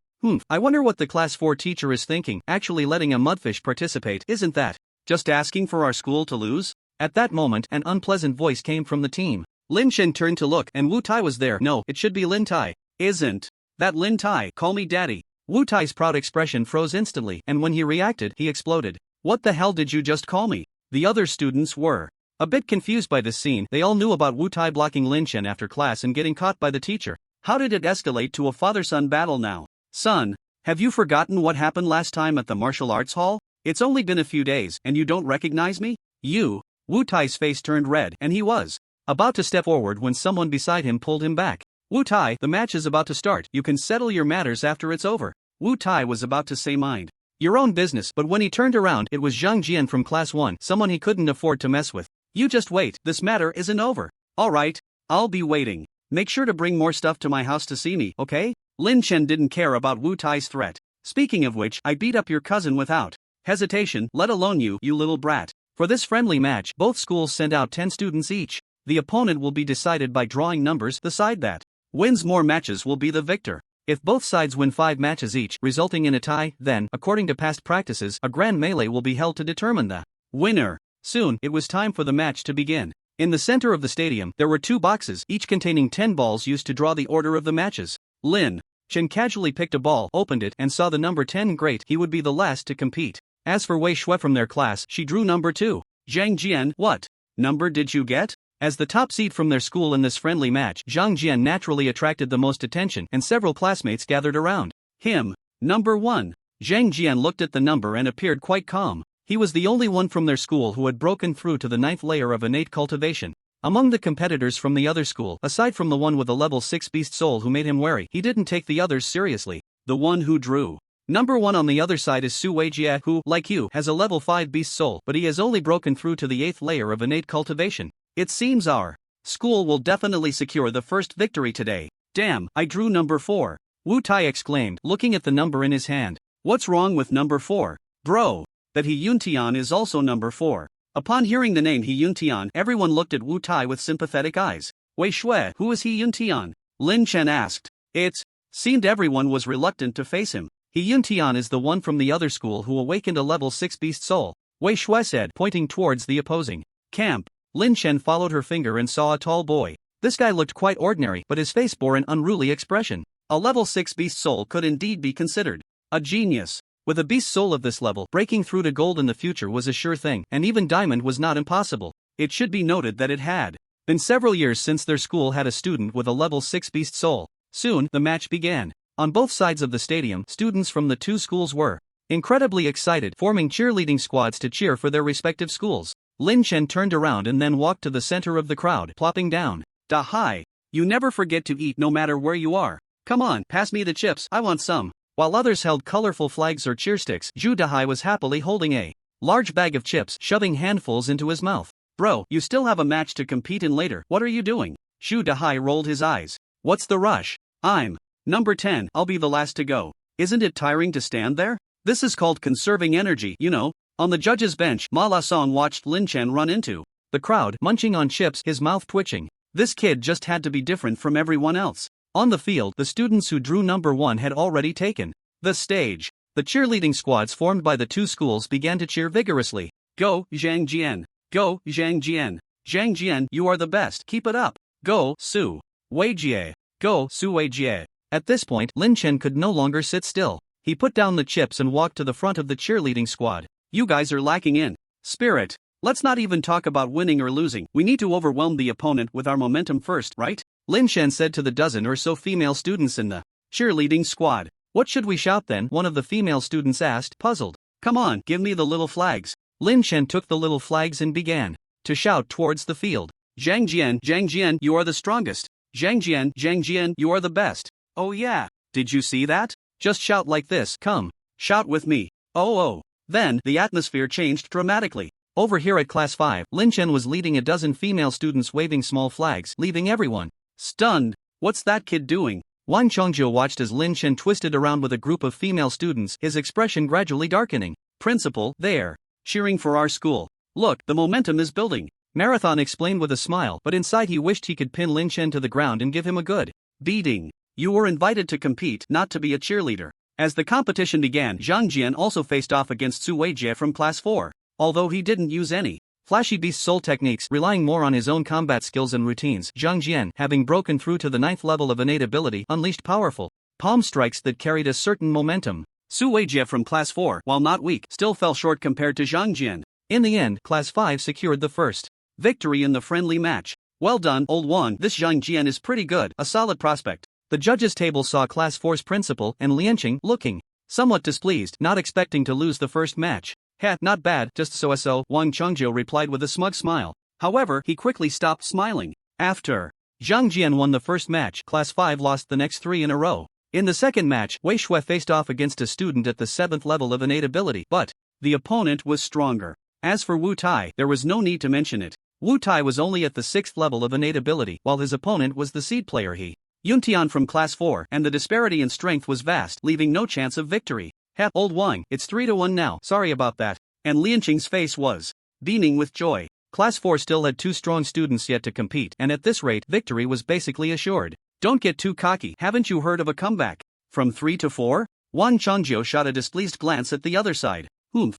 I wonder what the class 4 teacher is thinking, actually letting a mudfish participate. Isn't that just asking for our school to lose? At that moment, an unpleasant voice came from the team. Lin Chen turned to look, and Wu Tai was there. No, it should be Lin Tai. Isn't that Lin Tai? Call me daddy. Wu Tai's proud expression froze instantly, and when he reacted, he exploded. What the hell did you just call me? The other students were a bit confused by this scene. They all knew about Wu Tai blocking Lin Chen after class and getting caught by the teacher. How did it escalate to a father-son battle now? Son, have you forgotten what happened last time at the martial arts hall? It's only been a few days, and you don't recognize me? You? Wu Tai's face turned red, and he was about to step forward when someone beside him pulled him back. Wu Tai, the match is about to start. You can settle your matters after it's over. Wu Tai was about to say mind your own business, but when he turned around, it was Zhang Jian from class 1, someone he couldn't afford to mess with. You just wait, this matter isn't over. Alright, I'll be waiting. Make sure to bring more stuff to my house to see me, okay? Lin Chen didn't care about Wu Tai's threat. Speaking of which, I beat up your cousin without hesitation, let alone you little brat. For this friendly match, both schools send out 10 students each. The opponent will be decided by drawing numbers. The side that wins more matches will be the victor. If both sides win 5 matches each, resulting in a tie, then, according to past practices, a grand melee will be held to determine the winner. Soon, it was time for the match to begin. In the center of the stadium, there were 2 boxes, each containing 10 balls used to draw the order of the matches. Lin Chen casually picked a ball, opened it, and saw the number 10. Great, he would be the last to compete. As for Wei Shui from their class, she drew number 2. Zhang Jian, what number did you get? As the top seed from their school in this friendly match, Zhang Jian naturally attracted the most attention, and several classmates gathered around him. Number 1. Zhang Jian looked at the number and appeared quite calm. He was the only one from their school who had broken through to the 9th layer of innate cultivation. Among the competitors from the other school, aside from the one with a level 6 beast soul who made him wary, he didn't take the others seriously. The one who drew number 1 on the other side is Su Weijie, who, like you, has a level 5 beast soul, but he has only broken through to the 8th layer of innate cultivation. It seems our school will definitely secure the first victory today. Damn, I drew number 4. Wu Tai exclaimed, looking at the number in his hand. What's wrong with number 4? Bro, that He Yuntian is also number 4. Upon hearing the name He Yuntian, everyone looked at Wu Tai with sympathetic eyes. Wei Shui, who is He Yuntian? Lin Chen asked. It seemed everyone was reluctant to face him. He Yuntian is the one from the other school who awakened a level 6 beast soul, Wei Shui said, pointing towards the opposing camp. Lin Chen followed her finger and saw a tall boy. This guy looked quite ordinary, but his face bore an unruly expression. A level 6 beast soul could indeed be considered a genius. With a beast soul of this level, breaking through to gold in the future was a sure thing, and even diamond was not impossible. It should be noted that it had been several years since their school had a student with a level 6 beast soul. Soon, the match began. On both sides of the stadium, students from the 2 schools were incredibly excited, forming cheerleading squads to cheer for their respective schools. Lin Chen turned around and then walked to the center of the crowd, plopping down. Dahai, you never forget to eat no matter where you are. Come on, pass me the chips, I want some. While others held colorful flags or cheer sticks, Zhu Dahai was happily holding a large bag of chips, shoving handfuls into his mouth. Bro, you still have a match to compete in later, what are you doing? Zhu Dahai rolled his eyes. What's the rush? I'm number 10, I'll be the last to go. Isn't it tiring to stand there? This is called conserving energy, you know. On the judge's bench, Ma La Song watched Lin Chen run into the crowd, munching on chips, his mouth twitching. This kid just had to be different from everyone else. On the field, the students who drew number 1 had already taken the stage. The cheerleading squads formed by the 2 schools began to cheer vigorously. Go, Zhang Jian. Go, Zhang Jian. Zhang Jian, you are the best, keep it up. Go, Su Weijie. Go, Su Weijie. At this point, Lin Chen could no longer sit still. He put down the chips and walked to the front of the cheerleading squad. You guys are lacking in spirit. Let's not even talk about winning or losing. We need to overwhelm the opponent with our momentum first, right? Lynch said to the dozen or so female students in the cheerleading squad. What should we shout then? One of the female students asked, puzzled. Come on, give me the little flags. Lynch took the little flags and began to shout towards the field. Zhang Jian, you are the strongest. Zhang Jian, you are the best. Oh yeah, did you see that? Just shout like this, come, shout with me. Oh. Then, the atmosphere changed dramatically. Over here at Class 5, Lynch was leading a dozen female students waving small flags, leaving everyone stunned. What's that kid doing? Wang Chongzhou watched as Lynch twisted around with a group of female students, his expression gradually darkening. Principal, there, cheering for our school. Look, the momentum is building. Marathon explained with a smile, but inside he wished he could pin Lynch to the ground and give him a good beating. You were invited to compete, not to be a cheerleader. As the competition began, Zhang Jian also faced off against Su Weijie from Class 4. Although he didn't use any flashy beast soul techniques, relying more on his own combat skills and routines, Zhang Jian, having broken through to the 9th level of innate ability, unleashed powerful palm strikes that carried a certain momentum. Su Weijie from Class 4, while not weak, still fell short compared to Zhang Jian. In the end, Class 5 secured the first victory in the friendly match. Well done, old one, this Zhang Jian is pretty good, a solid prospect. The judges' table saw Class 4's principal and Lianqing looking somewhat displeased, not expecting to lose the first match. Not bad, just so, Wang Chongzhou replied with a smug smile. However, he quickly stopped smiling. After Zhang Jian won the first match, Class 5 lost the next 3 in a row. In the second match, Wei Shui faced off against a student at the 7th level of innate ability, but the opponent was stronger. As for Wu Tai, there was no need to mention it. Wu Tai was only at the 6th level of innate ability, while his opponent was the seed player Yuntian from Class 4, and the disparity in strength was vast, leaving no chance of victory. Old Wang, it's 3-1 now, sorry about that. And Lianqing's face was beaming with joy. Class 4 still had 2 strong students yet to compete, and at this rate, victory was basically assured. Don't get too cocky, haven't you heard of a comeback? From 3-4? Wang Chongzhou shot a displeased glance at the other side.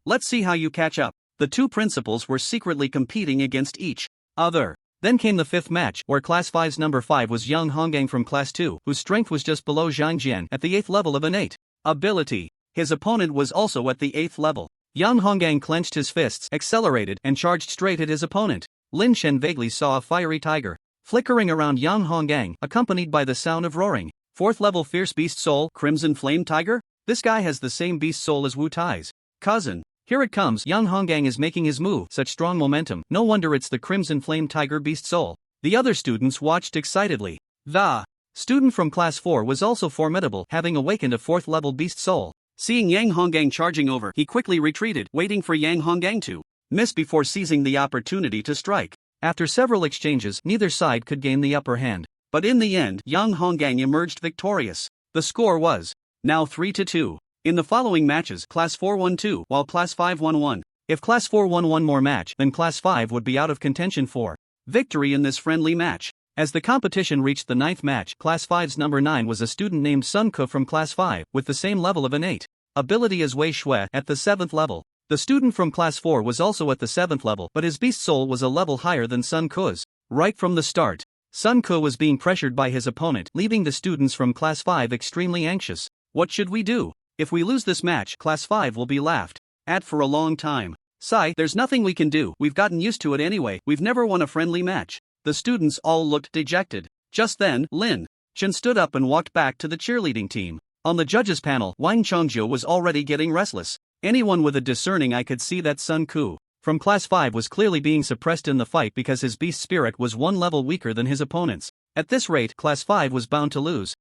Let's see how you catch up. The 2 principals were secretly competing against each other. Then came the 5th match, where Class 5's number 5 was Yang Honggang from Class 2, whose strength was just below Zhang Jian at the 8th level of innate ability. His opponent was also at the 8th level. Yang Honggang clenched his fists, accelerated, and charged straight at his opponent. Lin Shen vaguely saw a fiery tiger flickering around Yang Honggang, accompanied by the sound of roaring. 4th level Fierce Beast Soul, Crimson Flame Tiger? This guy has the same beast soul as Wu Tai's cousin. Here it comes, Yang Honggang is making his move, such strong momentum, no wonder it's the Crimson Flame Tiger Beast Soul. The other students watched excitedly. The student from Class 4 was also formidable, having awakened a 4th level Beast Soul. Seeing Yang Honggang charging over, he quickly retreated, waiting for Yang Honggang to miss before seizing the opportunity to strike. After several exchanges, neither side could gain the upper hand. But in the end, Yang Honggang emerged victorious. The score was now 3-2. In the following matches, Class 4 won 2, while Class 5 won 1. If Class 4 won one more match, then Class 5 would be out of contention for victory in this friendly match. As the competition reached the 9th match, Class 5's number 9 was a student named Sun Ke from Class 5, with the same level of innate ability as Wei Shui at the 7th level. The student from Class 4 was also at the 7th level, but his beast soul was a level higher than Sun Ke's. Right from the start, Sun Ke was being pressured by his opponent, leaving the students from Class 5 extremely anxious. What should we do? If we lose this match, Class 5 will be laughed at for a long time. Sai, there's nothing we can do, we've gotten used to it anyway, we've never won a friendly match. The students all looked dejected. Just then, Lin Chen stood up and walked back to the cheerleading team. On the judges' panel, Wang Chongzhou was already getting restless. Anyone with a discerning eye could see that Sun Ke from Class 5 was clearly being suppressed in the fight because his beast spirit was one level weaker than his opponent's. At this rate, Class 5 was bound to lose.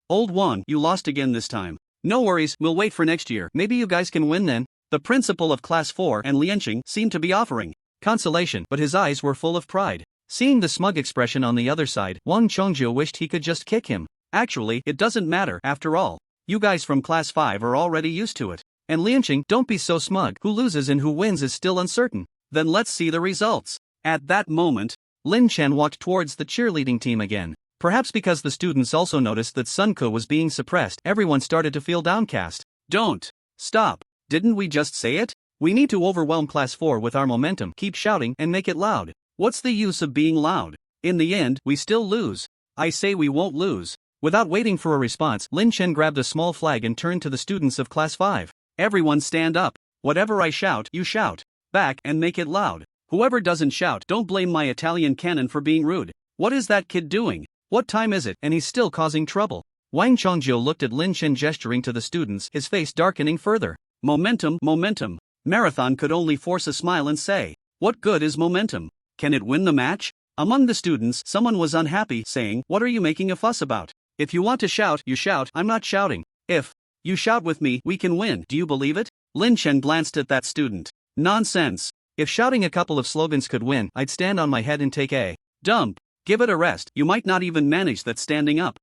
Old Wang, you lost again this time. No worries, we'll wait for next year, maybe you guys can win then. The principal of Class 4 and Lianqing seemed to be offering consolation, but his eyes were full of pride. Seeing the smug expression on the other side, Wang Chongzhou wished he could just kick him. Actually, it doesn't matter, after all. You guys from Class 5 are already used to it. And Lianqing, don't be so smug, who loses and who wins is still uncertain. Then let's see the results. At that moment, Lin Chen walked towards the cheerleading team again. Perhaps because the students also noticed that Sun Ke was being suppressed, everyone started to feel downcast. Don't stop. Didn't we just say it? We need to overwhelm Class 4 with our momentum, keep shouting and make it loud. What's the use of being loud? In the end, we still lose. I say we won't lose. Without waiting for a response, Lin Chen grabbed a small flag and turned to the students of Class 5. Everyone stand up. Whatever I shout, you shout. back and make it loud. Whoever doesn't shout, don't blame my Italian canon for being rude. What is that kid doing? What time is it? And he's still causing trouble. Wang Chongjiu looked at Lin Chen gesturing to the students, his face darkening further. Momentum, momentum. Marathon could only force a smile and say, what good is momentum? Can it win the match? Among the students, someone was unhappy, saying, what are you making a fuss about? If you want to shout, you shout. I'm not shouting. If you shout with me, we can win. Do you believe it? Lin Chen glanced at that student. Nonsense. If shouting a couple of slogans could win, I'd stand on my head and take a dump. Give it a rest. You might not even manage that standing up.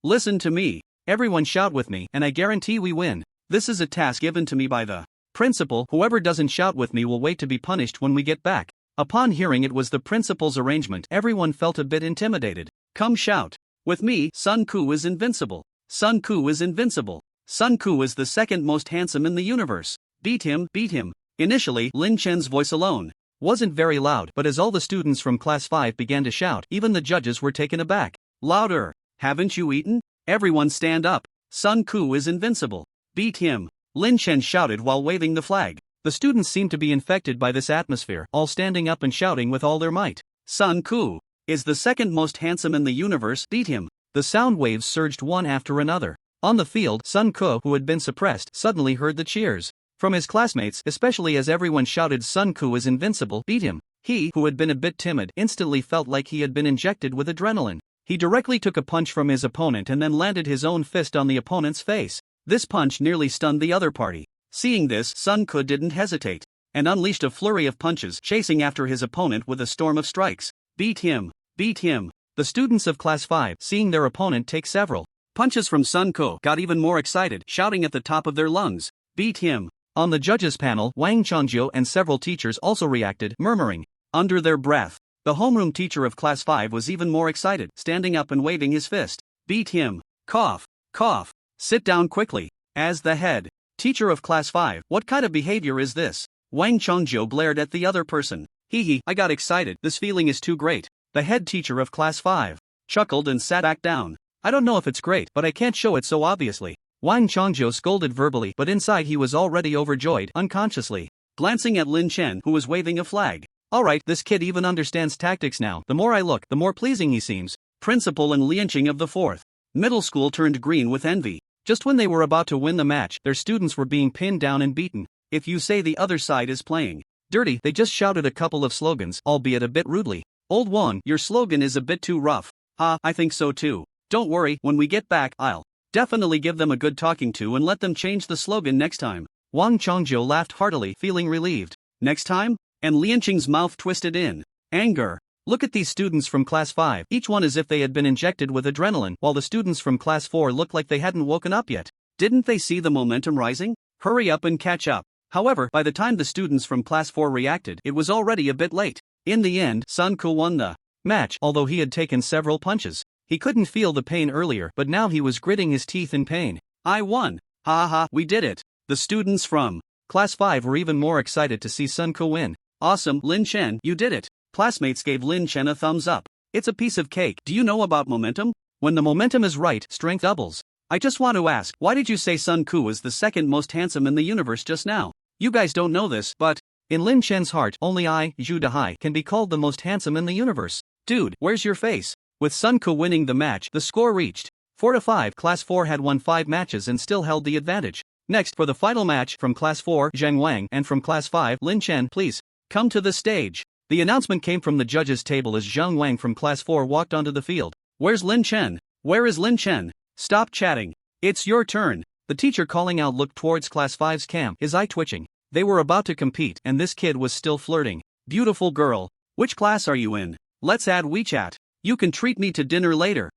Listen to me. Everyone shout with me, and I guarantee we win. This is a task given to me by the principal. Whoever doesn't shout with me will wait to be punished when we get back. Upon hearing it was the principal's arrangement, everyone felt a bit intimidated. Come shout. With me, Sun Ku is invincible. Sun Ku is invincible. Sun Ku is the second most handsome in the universe. Beat him, beat him. Initially, Lin Chen's voice alone wasn't very loud, but as all the students from Class 5 began to shout, even the judges were taken aback. Louder. Haven't you eaten? Everyone stand up. Sun Ku is invincible. Beat him. Lin Chen shouted while waving the flag. The students seemed to be infected by this atmosphere, all standing up and shouting with all their might. Sun Ku is the second most handsome in the universe. Beat him. The sound waves surged one after another. On the field, Sun Ku, who had been suppressed, suddenly heard the cheers from his classmates, especially as everyone shouted Sun Ku is invincible. Beat him. He, who had been a bit timid, instantly felt like he had been injected with adrenaline. He directly took a punch from his opponent and then landed his own fist on the opponent's face. This punch nearly stunned the other party. Seeing this, Sun Ku didn't hesitate and unleashed a flurry of punches, chasing after his opponent with a storm of strikes. Beat him. Beat him. The students of Class 5, seeing their opponent take several punches from Sun Ku, got even more excited, shouting at the top of their lungs. Beat him. On the judges' panel, Wang Chongjiu and several teachers also reacted, murmuring under their breath. The homeroom teacher of Class 5 was even more excited, standing up and waving his fist. Beat him. Cough. Cough. Sit down quickly. As the head teacher of Class 5, what kind of behavior is this? Wang Chongjiu glared at the other person. Hee, I got excited. This feeling is too great. The head teacher of Class 5 chuckled and sat back down. I don't know if it's great, but I can't show it so obviously. Wang Chongjiu scolded verbally, but inside he was already overjoyed, unconsciously glancing at Lin Chen, who was waving a flag. Alright, this kid even understands tactics now. The more I look, the more pleasing he seems. Principal and Lianqing of the 4th middle school turned green with envy. Just when they were about to win the match, their students were being pinned down and beaten. If you say the other side is playing dirty, they just shouted a couple of slogans, albeit a bit rudely. Old one, your slogan is a bit too rough. I think so too. Don't worry, when we get back, I'll definitely give them a good talking to and let them change the slogan next time. Wang Chongjiu laughed heartily, feeling relieved. Next time? And Lianqing's mouth twisted in anger. Look at these students from Class 5, each one as if they had been injected with adrenaline, while the students from Class 4 looked like they hadn't woken up yet. Didn't they see the momentum rising? Hurry up and catch up. However, by the time the students from Class 4 reacted, it was already a bit late. In the end, Sun Ku won the match, although he had taken several punches. He couldn't feel the pain earlier, but now he was gritting his teeth in pain. I won. Ha ha, we did it. The students from Class 5 were even more excited to see Sun Ku win. Awesome, Lin Chen, you did it. Classmates gave Lin Chen a thumbs up. It's a piece of cake. Do you know about momentum? When the momentum is right, strength doubles. I just want to ask, why did you say Sun Ku is the second most handsome in the universe just now? You guys don't know this, but in Lin Chen's heart, only I, Zhu Dehai, can be called the most handsome in the universe. Dude, where's your face? With Sun Ku winning the match, the score reached 4-5. Class 4 had won 5 matches and still held the advantage. Next, for the final match, from Class 4, Zheng Wang, and from Class 5, Lin Chen, please come to the stage. The announcement came from the judges' table as Zheng Wang from Class 4 walked onto the field. Where's Lin Chen? Where is Lin Chen? Stop chatting. It's your turn. The teacher calling out looked towards Class 5's camp, his eye twitching. They were about to compete, and this kid was still flirting. Beautiful girl. Which class are you in? Let's add WeChat. You can treat me to dinner later.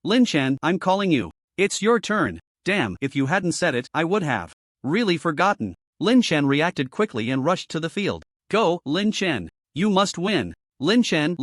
Lin Chen, I'm calling you. It's your turn. Damn, if you hadn't said it, I would have really forgotten. Lin Chen reacted quickly and rushed to the field. Go, Lin Chen. You must win. Lin Chen,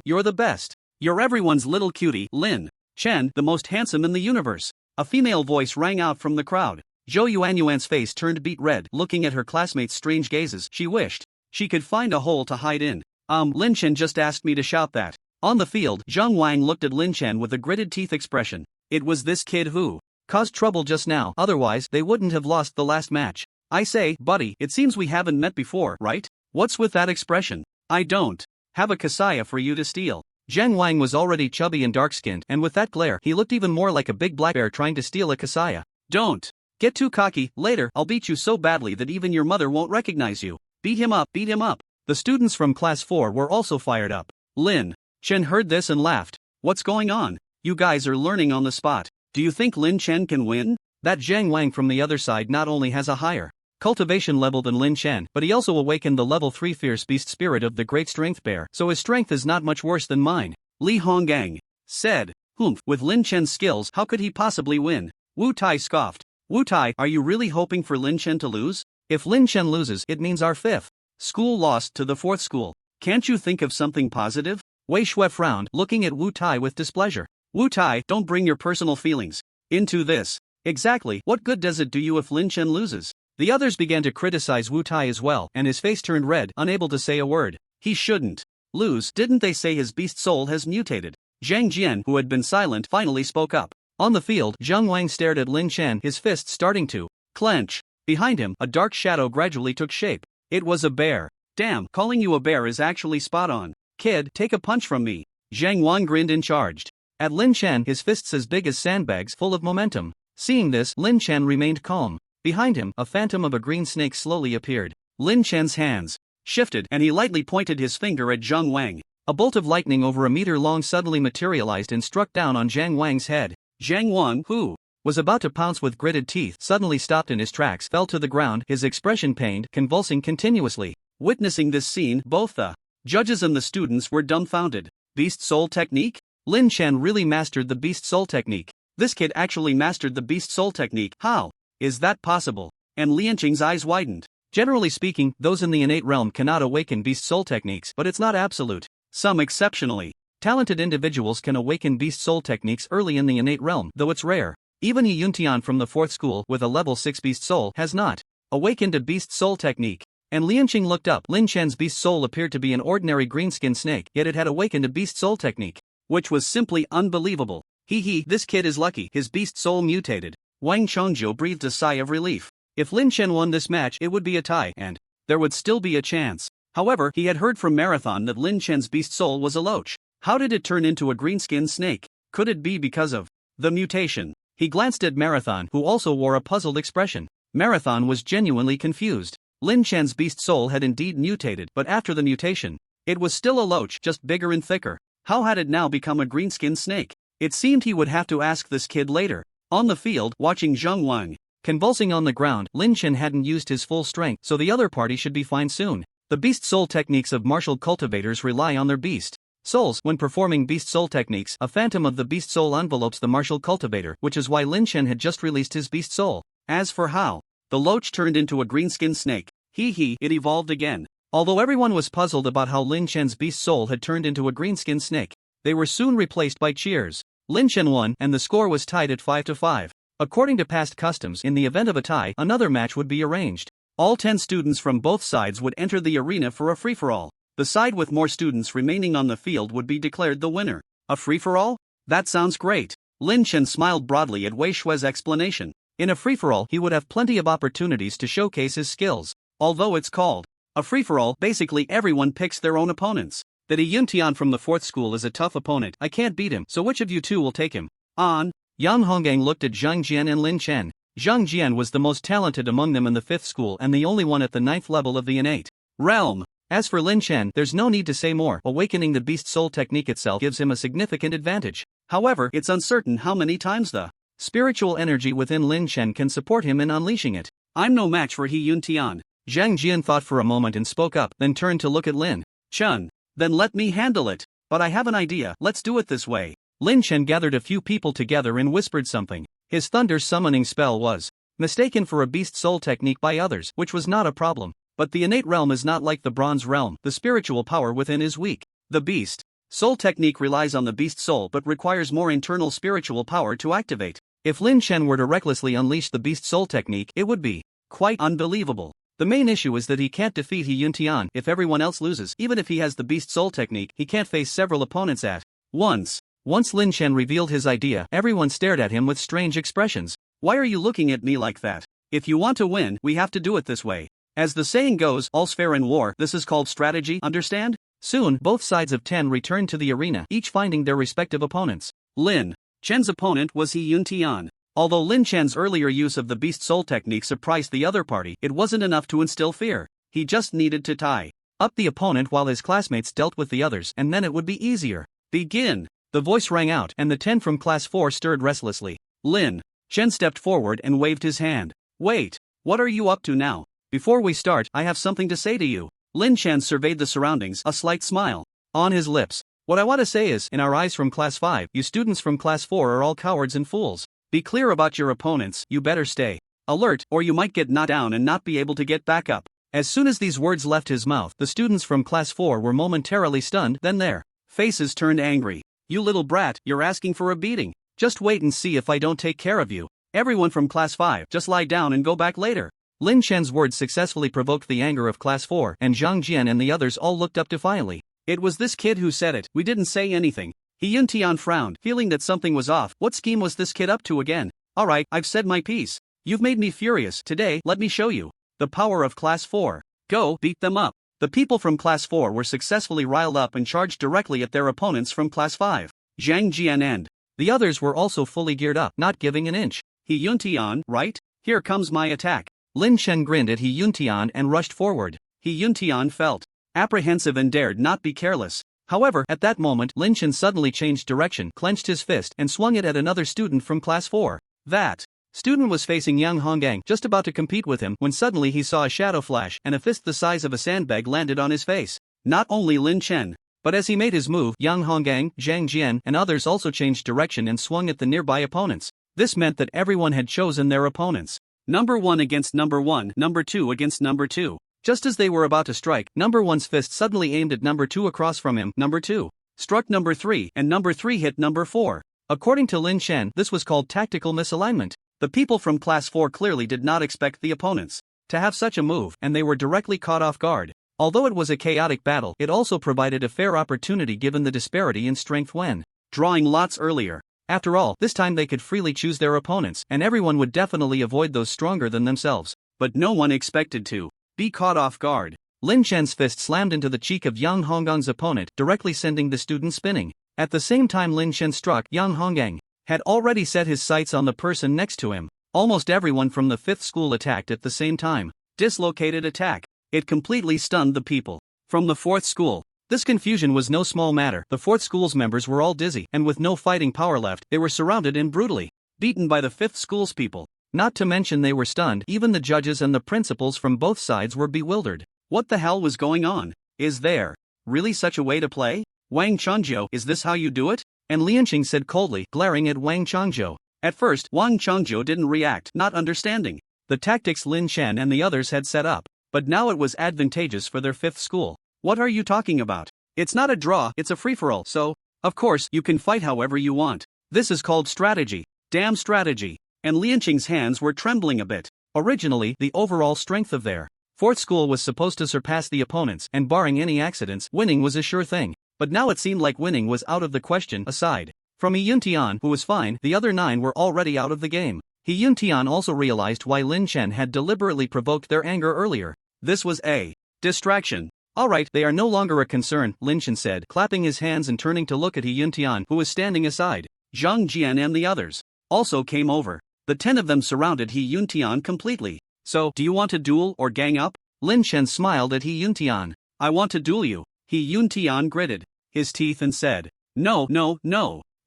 you're the best. You're everyone's little cutie. Lin Chen, the most handsome in the universe. A female voice rang out from the crowd. Zhou Yuanyuan's face turned beet red, looking at her classmates' strange gazes. She wished she could find a hole to hide in. Lin Chen just asked me to shout that. On the field, Zheng Wang looked at Lin Chen with a gritted teeth expression. It was this kid who caused trouble just now, otherwise they wouldn't have lost the last match. I say, buddy, it seems we haven't met before, right? What's with that expression? I don't have a kasaya for you to steal. Zhang Wang was already chubby and dark-skinned, and with that glare, he looked even more like a big black bear trying to steal a kasaya. Don't get too cocky. Later, I'll beat you so badly that even your mother won't recognize you. Beat him up, beat him up. The students from class 4 were also fired up. Lin Chen heard this and laughed. What's going on? You guys are learning on the spot. Do you think Lin Chen can win? That Zhang Wang from the other side not only has a higher cultivation level than Lin Chen, but he also awakened the level 3 fierce beast spirit of the great strength bear, so his strength is not much worse than mine. Li Honggang said. Humph, with Lin Chen's skills, how could he possibly win? Wu Tai scoffed. Wu Tai, are you really hoping for Lin Chen to lose? If Lin Chen loses, it means our 5th school lost to the 4th school. Can't you think of something positive? Wei Shui frowned, looking at Wu Tai with displeasure. Wu Tai, don't bring your personal feelings into this. Exactly, what good does it do you if Lin Chen loses? The others began to criticize Wu Tai as well, and his face turned red, unable to say a word. He shouldn't lose. Didn't they say his beast soul has mutated? Zhang Jian, who had been silent, finally spoke up. On the field, Zhang Wang stared at Lin Chen, his fists starting to clench. Behind him, a dark shadow gradually took shape. It was a bear. Damn, calling you a bear is actually spot on. Kid, take a punch from me. Zhang Wang grinned and charged at Lin Chen, his fists as big as sandbags full of momentum. Seeing this, Lin Chen remained calm. Behind him, a phantom of a green snake slowly appeared. Lin Chen's hands shifted and he lightly pointed his finger at Zhang Wang. A bolt of lightning over a meter long suddenly materialized and struck down on Zhang Wang's head. Zhang Wang, who was about to pounce with gritted teeth, suddenly stopped in his tracks, fell to the ground, his expression pained, convulsing continuously. Witnessing this scene, both the judges and the students were dumbfounded. Beast Soul Technique? Lin Chen really mastered the Beast Soul Technique. This kid actually mastered the Beast Soul Technique. How is that possible? And Lianqing's eyes widened. Generally speaking, those in the innate realm cannot awaken Beast Soul techniques, but it's not absolute. Some exceptionally talented individuals can awaken Beast Soul techniques early in the innate realm, though it's rare. Even He Yuntian from the 4th school with a level 6 Beast Soul has not awakened a Beast Soul technique. And Lianqing looked up. Lin Chen's Beast Soul appeared to be an ordinary green-skinned snake, yet it had awakened a Beast Soul technique, which was simply unbelievable. Hee, this kid is lucky, his Beast Soul mutated. Wang Chongzhou breathed a sigh of relief. If Lin Chen won this match, it would be a tie, and there would still be a chance. However, he had heard from Marathon that Lin Chen's Beast Soul was a LOACH. How did it turn into a green-skinned snake? Could it be because of the mutation? He glanced at Marathon, who also wore a puzzled expression. Marathon was genuinely confused. Lin Chen's Beast Soul had indeed mutated, but after the mutation, it was still a LOACH, just bigger and thicker. How had it now become a green-skinned snake? It seemed he would have to ask this kid later. On the field, watching Zhang Wang convulsing on the ground, Lin Chen hadn't used his full strength, so the other party should be fine soon. The Beast Soul techniques of martial cultivators rely on their beast souls. When performing Beast Soul techniques, a phantom of the Beast Soul envelopes the martial cultivator, which is why Lin Chen had just released his Beast Soul. As for how the LOACH turned into a green-skinned snake, it evolved again. Although everyone was puzzled about how Lin Chen's Beast Soul had turned into a green-skinned snake, they were soon replaced by cheers. Lin Chen won, and the score was tied at 5-5. According to past customs, in the event of a tie, another match would be arranged. All 10 students from both sides would enter the arena for a free-for-all. The side with more students remaining on the field would be declared the winner. A free-for-all? That sounds great. Lin Chen smiled broadly at Wei Shui's explanation. In a free-for-all, he would have plenty of opportunities to showcase his skills. Although it's called a free-for-all, basically everyone picks their own opponents. That He Yuntian from the 4th school is a tough opponent. I can't beat him, so which of you two will take him on? Yang Honggang looked at Zhang Jian and Lin Chen. Zhang Jian was the most talented among them in the 5th school and the only one at the 9th level of the innate realm. As for Lin Chen, there's no need to say more. Awakening the Beast Soul technique itself gives him a significant advantage. However, it's uncertain how many times the spiritual energy within Lin Chen can support him in unleashing it. I'm no match for He Yuntian. Zhang Jian thought for a moment and spoke up, then turned to look at Lin Chen. Then let me handle it. But I have an idea, let's do it this way. Lin Chen gathered a few people together and whispered something. His thunder summoning spell was mistaken for a Beast Soul technique by others, which was not a problem. But the innate realm is not like the bronze realm, the spiritual power within is weak. The Beast Soul technique relies on the Beast Soul but requires more internal spiritual power to activate. If Lin Chen were to recklessly unleash the Beast Soul technique, it would be quite unbelievable. The main issue is that he can't defeat He Yuntian if everyone else loses. Even if he has the Beast Soul technique, he can't face several opponents at once. Once Lin Chen revealed his idea, everyone stared at him with strange expressions. Why are you looking at me like that? If you want to win, we have to do it this way. As the saying goes, all's fair in war, this is called strategy, understand? Soon, both sides of 10 returned to the arena, each finding their respective opponents. Lin Chen's opponent was He Yun Tian. Although Lin Chen's earlier use of the Beast Soul technique surprised the other party, it wasn't enough to instill fear. He just needed to tie up the opponent while his classmates dealt with the others, and then it would be easier. Begin! The voice rang out, and the 10 from Class 4 stirred restlessly. Lin Chen stepped forward and waved his hand. Wait, what are you up to now? Before we start, I have something to say to you. Lin Chen surveyed the surroundings, a slight smile on his lips. What I want to say is, in our eyes from Class 5, you students from Class 4 are all cowards and fools. Be clear about your opponents, you better stay alert, or you might get knocked down and not be able to get back up. As soon as these words left his mouth, the students from Class 4 were momentarily stunned, then their faces turned angry. You little brat, you're asking for a beating. Just wait and see if I don't take care of you. Everyone from Class 5, just lie down and go back later. Lin Chen's words successfully provoked the anger of Class 4, and Zhang Jian and the others all looked up defiantly. It was this kid who said it. We didn't say anything. He Yun Tian frowned, feeling that something was off. What scheme was this kid up to again? Alright, I've said my piece. You've made me furious. Today, let me show you the power of Class 4. Go, beat them up. The people from Class 4 were successfully riled up and charged directly at their opponents from Class 5. Zhang Jian and the others were also fully geared up, not giving an inch. He Yun Tian, right? Here comes my attack. Lin Chen grinned at He Yun Tian and rushed forward. He Yun Tian felt apprehensive and dared not be careless. However, at that moment, Lin Chen suddenly changed direction, clenched his fist, and swung it at another student from Class 4. That student was facing Yang Honggang, just about to compete with him, when suddenly he saw a shadow flash and a fist the size of a sandbag landed on his face. Not only Lin Chen, but as he made his move, Yang Honggang, Zhang Jian, and others also changed direction and swung at the nearby opponents. This meant that everyone had chosen their opponents. Number 1 against number 1, number 2 against number 2. Just as they were about to strike, number 1's fist suddenly aimed at number 2 across from him. Number 2 struck number 3, and number 3 hit number 4. According to Lin Chen, this was called tactical misalignment. The people from Class 4 clearly did not expect the opponents to have such a move, and they were directly caught off guard. Although it was a chaotic battle, it also provided a fair opportunity given the disparity in strength when drawing lots earlier. After all, this time they could freely choose their opponents, and everyone would definitely avoid those stronger than themselves. But no one expected to be caught off guard. Lin Chen's fist slammed into the cheek of Yang Honggang's opponent, directly sending the student spinning. At the same time Lin Chen struck, Yang Honggang had already set his sights on the person next to him. Almost everyone from the 5th school attacked at the same time. Dislocated attack. It completely stunned the people from the 4th school. This confusion was no small matter. The 4th school's members were all dizzy, and with no fighting power left, they were surrounded and brutally beaten by the 5th school's people. Not to mention they were stunned. Even the judges and the principals from both sides were bewildered. What the hell was going on? Is there really such a way to play? Wang Changzhou, is this how you do it? And Lianqing said coldly, glaring at Wang Changzhou. At first, Wang Changzhou didn't react, not understanding the tactics Lin Chen and the others had set up. But now it was advantageous for their 5th school. What are you talking about? It's not a draw, it's a free-for-all, so, of course, you can fight however you want. This is called strategy. Damn strategy. And Lianqing's hands were trembling a bit. Originally, the overall strength of their 4th school was supposed to surpass the opponents, and barring any accidents, winning was a sure thing. But now it seemed like winning was out of the question. Aside from He Yun Tian, who was fine, the other 9 were already out of the game. He Yun Tian also realized why Lin Chen had deliberately provoked their anger earlier. This was a distraction. Alright, they are no longer a concern, Lin Chen said, clapping his hands and turning to look at He Yun Tian, who was standing aside. Zhang Jian and the others also came over. The 10 of them surrounded He Yun Tian completely. So, do you want to duel or gang up? Lin Chen smiled at He Yun Tian. I want to duel you. He Yun Tian gritted his teeth and said, No.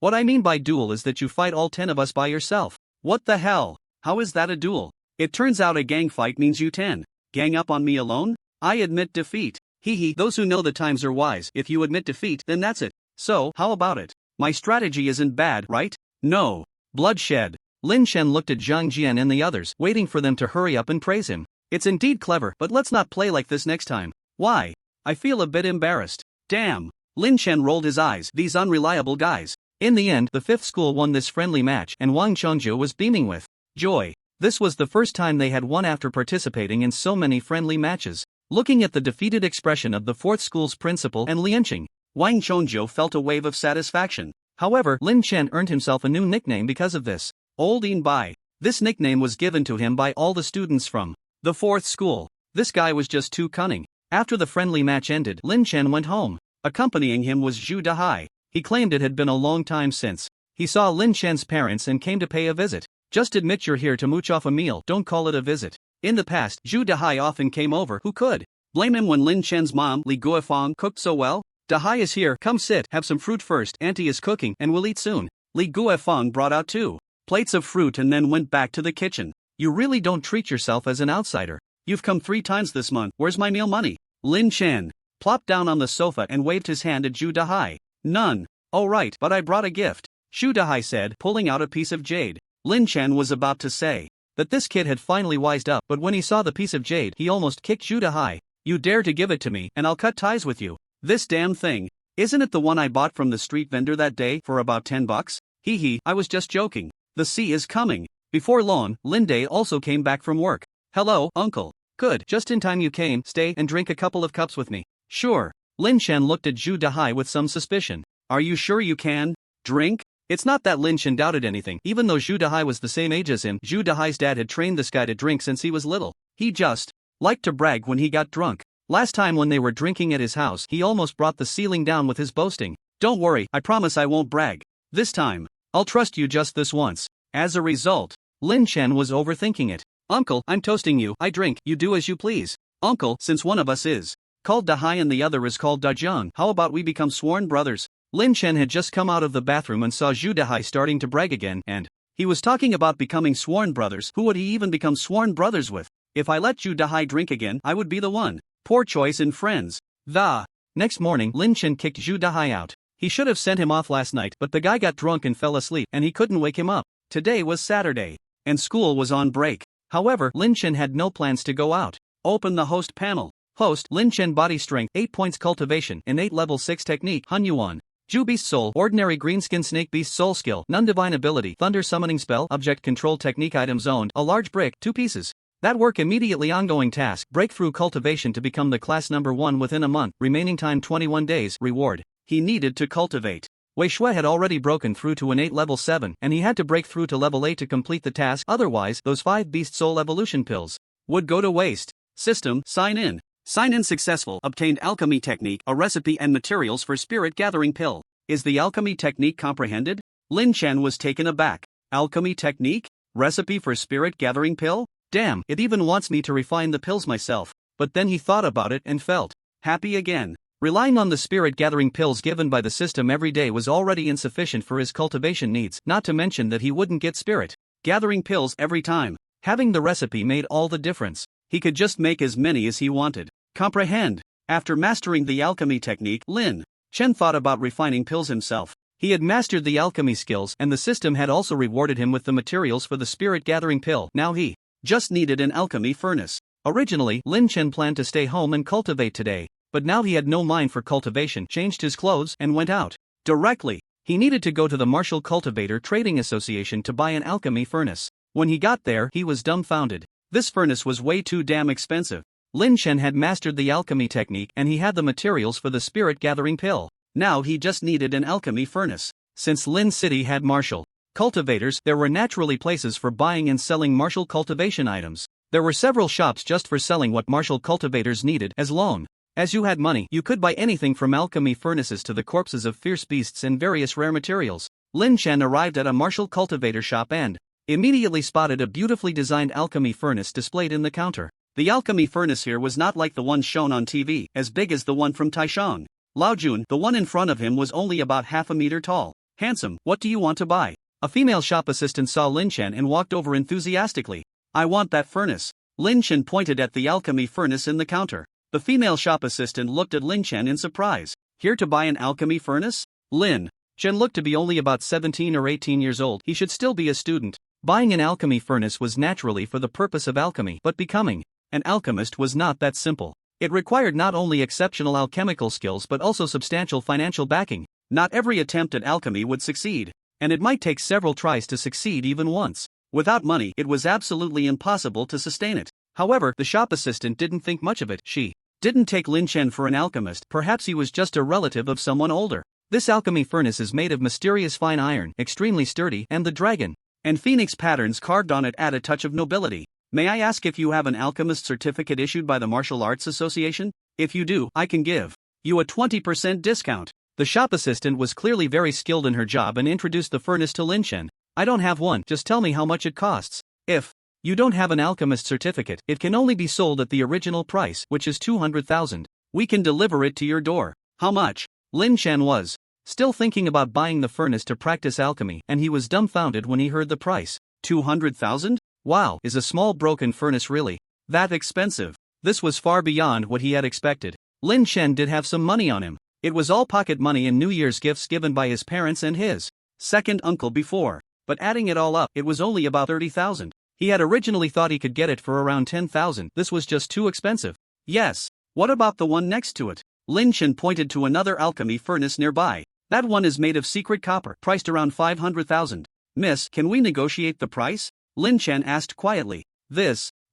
What I mean by duel is that you fight all 10 of us by yourself. What the hell? How is that a duel? It turns out a gang fight means you 10 gang up on me alone? I admit defeat. Hee, those who know the times are wise. If you admit defeat, then that's it. So, how about it? My strategy isn't bad, right? No. Bloodshed. Lin Chen looked at Zhang Jian and the others, waiting for them to hurry up and praise him. It's indeed clever, but let's not play like this next time. Why? I feel a bit embarrassed. Damn. Lin Chen rolled his eyes. These unreliable guys. In the end, the 5th school won this friendly match, and Wang Changzhou was beaming with joy. This was the first time they had won after participating in so many friendly matches. Looking at the defeated expression of the 4th school's principal and Lianqing, Wang Changzhou felt a wave of satisfaction. However, Lin Chen earned himself a new nickname because of this. Old In Bai. This nickname was given to him by all the students from the 4th school. This guy was just too cunning. After the friendly match ended, Lin Chen went home. Accompanying him was Zhu Dahai. He claimed it had been a long time since he saw Lin Chen's parents and came to pay a visit. Just admit you're here to mooch off a meal, don't call it a visit. In the past, Zhu Dahai often came over. Who could blame him when Lin Chen's mom, Li Guifang, cooked so well? Dahai is here, come sit, have some fruit first, auntie is cooking and we'll eat soon. Li Guifang brought out 2 plates of fruit and then went back to the kitchen. You really don't treat yourself as an outsider. You've come 3 times this month, where's my meal money? Lin Chen plopped down on the sofa and waved his hand at Zhu Dahai. None. Oh right, but I brought a gift, Zhu Dahai said, pulling out a piece of jade. Lin Chen was about to say that this kid had finally wised up, but when he saw the piece of jade he almost kicked Zhu Dahai. You dare to give it to me and I'll cut ties with you. This damn thing. Isn't it the one I bought from the street vendor that day for about $10? Hee hee, I was just joking. The sea is coming. Before long, Linde also came back from work. Hello, uncle. Good, just in time you came. Stay and drink a couple of cups with me. Sure. Lin Chen looked at Zhu Dahai with some suspicion. Are you sure you can drink? It's not that Lin Chen doubted anything. Even though Zhu Dahai was the same age as him, Zhu Dahai's dad had trained this guy to drink since he was little. He just liked to brag when he got drunk. Last time when they were drinking at his house, he almost brought the ceiling down with his boasting. Don't worry, I promise I won't brag. This time, I'll trust you just this once. As a result, Lin Chen was overthinking it. Uncle, I'm toasting you. I drink, you do as you please. Uncle, since one of us is called Dahai and the other is called Dajun, how about we become sworn brothers? Lin Chen had just come out of the bathroom and saw Zhu Dahai starting to brag again, and he was talking about becoming sworn brothers. Who would he even become sworn brothers with? If I let Zhu Dahai drink again, I would be the one. Poor choice in friends. The next morning, Lin Chen kicked Zhu Dahai out. He should have sent him off last night, but the guy got drunk and fell asleep, and he couldn't wake him up. Today was Saturday, and school was on break. However, Lin Chen had no plans to go out. Open the host panel. Host, Lin Chen body strength, 8 points cultivation, innate level 6 technique, Han Yuan. Ju Beast Soul, ordinary greenskin snake beast soul skill, none divine ability, thunder summoning spell, object control technique items owned, a large brick, 2 pieces. That work immediately ongoing task, breakthrough cultivation to become the class number 1 within a month, remaining time 21 days, reward. He needed to cultivate. Wei Shui had already broken through to innate level 7 and he had to break through to level 8 to complete the task, otherwise those 5 beast soul evolution pills would go to waste. System, sign in. Sign in successful, obtained alchemy technique, a recipe and materials for spirit gathering pill. Is the alchemy technique comprehended? Lin Chen was taken aback. Alchemy technique? Recipe for spirit gathering pill? Damn, it even wants me to refine the pills myself. But then he thought about it and felt happy again. Relying on the spirit gathering pills given by the system every day was already insufficient for his cultivation needs, not to mention that he wouldn't get spirit gathering pills every time. Having the recipe made all the difference. He could just make as many as he wanted. Comprehend. After mastering the alchemy technique, Lin Chen thought about refining pills himself. He had mastered the alchemy skills and the system had also rewarded him with the materials for the spirit gathering pill. Now he just needed an alchemy furnace. Originally, Lin Chen planned to stay home and cultivate today, but now he had no mind for cultivation, changed his clothes and went out. Directly, he needed to go to the Martial Cultivator Trading Association to buy an alchemy furnace. When he got there, he was dumbfounded. This furnace was way too damn expensive. Lin Chen had mastered the alchemy technique and he had the materials for the spirit gathering pill. Now he just needed an alchemy furnace. Since Lin City had martial cultivators, there were naturally places for buying and selling martial cultivation items. There were several shops just for selling what martial cultivators needed. As long as you had money, you could buy anything from alchemy furnaces to the corpses of fierce beasts and various rare materials. Lin Chen arrived at a martial cultivator shop and immediately spotted a beautifully designed alchemy furnace displayed in the counter. The alchemy furnace here was not like the one shown on TV, as big as the one from Taishang. Laojun, the one in front of him, was only about half a meter tall. Handsome, what do you want to buy? A female shop assistant saw Lin Chen and walked over enthusiastically. I want that furnace. Lin Chen pointed at the alchemy furnace in the counter. The female shop assistant looked at Lin Chen in surprise. Here to buy an alchemy furnace? Lin Chen looked to be only about 17 or 18 years old. He should still be a student. Buying an alchemy furnace was naturally for the purpose of alchemy, but becoming an alchemist was not that simple. It required not only exceptional alchemical skills but also substantial financial backing. Not every attempt at alchemy would succeed, and it might take several tries to succeed even once. Without money, it was absolutely impossible to sustain it. However, the shop assistant didn't think much of it. She didn't take Lin Chen for an alchemist. Perhaps he was just a relative of someone older. This alchemy furnace is made of mysterious fine iron, extremely sturdy, and the dragon and phoenix patterns carved on it add a touch of nobility. May I ask if you have an alchemist certificate issued by the Martial Arts Association? If you do, I can give you a 20% discount. The shop assistant was clearly very skilled in her job and introduced the furnace to Lynch. I don't have one, just tell me how much it costs. If you don't have an alchemist certificate, it can only be sold at the original price, which is 200,000. We can deliver it to your door. How much? Lin Chen was still thinking about buying the furnace to practice alchemy, and he was dumbfounded when he heard the price. 200,000? Wow, is a small broken furnace really that expensive? This was far beyond what he had expected. Lin Chen did have some money on him. It was all pocket money and New Year's gifts given by his parents and his second uncle before. But adding it all up, it was only about 30,000. He had originally thought he could get it for around 10,000. This was just too expensive. Yes. What about the one next to it? Lin Chen pointed to another alchemy furnace nearby. That one is made of secret copper, priced around 500,000. Miss, can we negotiate the price? Lin Chen asked quietly.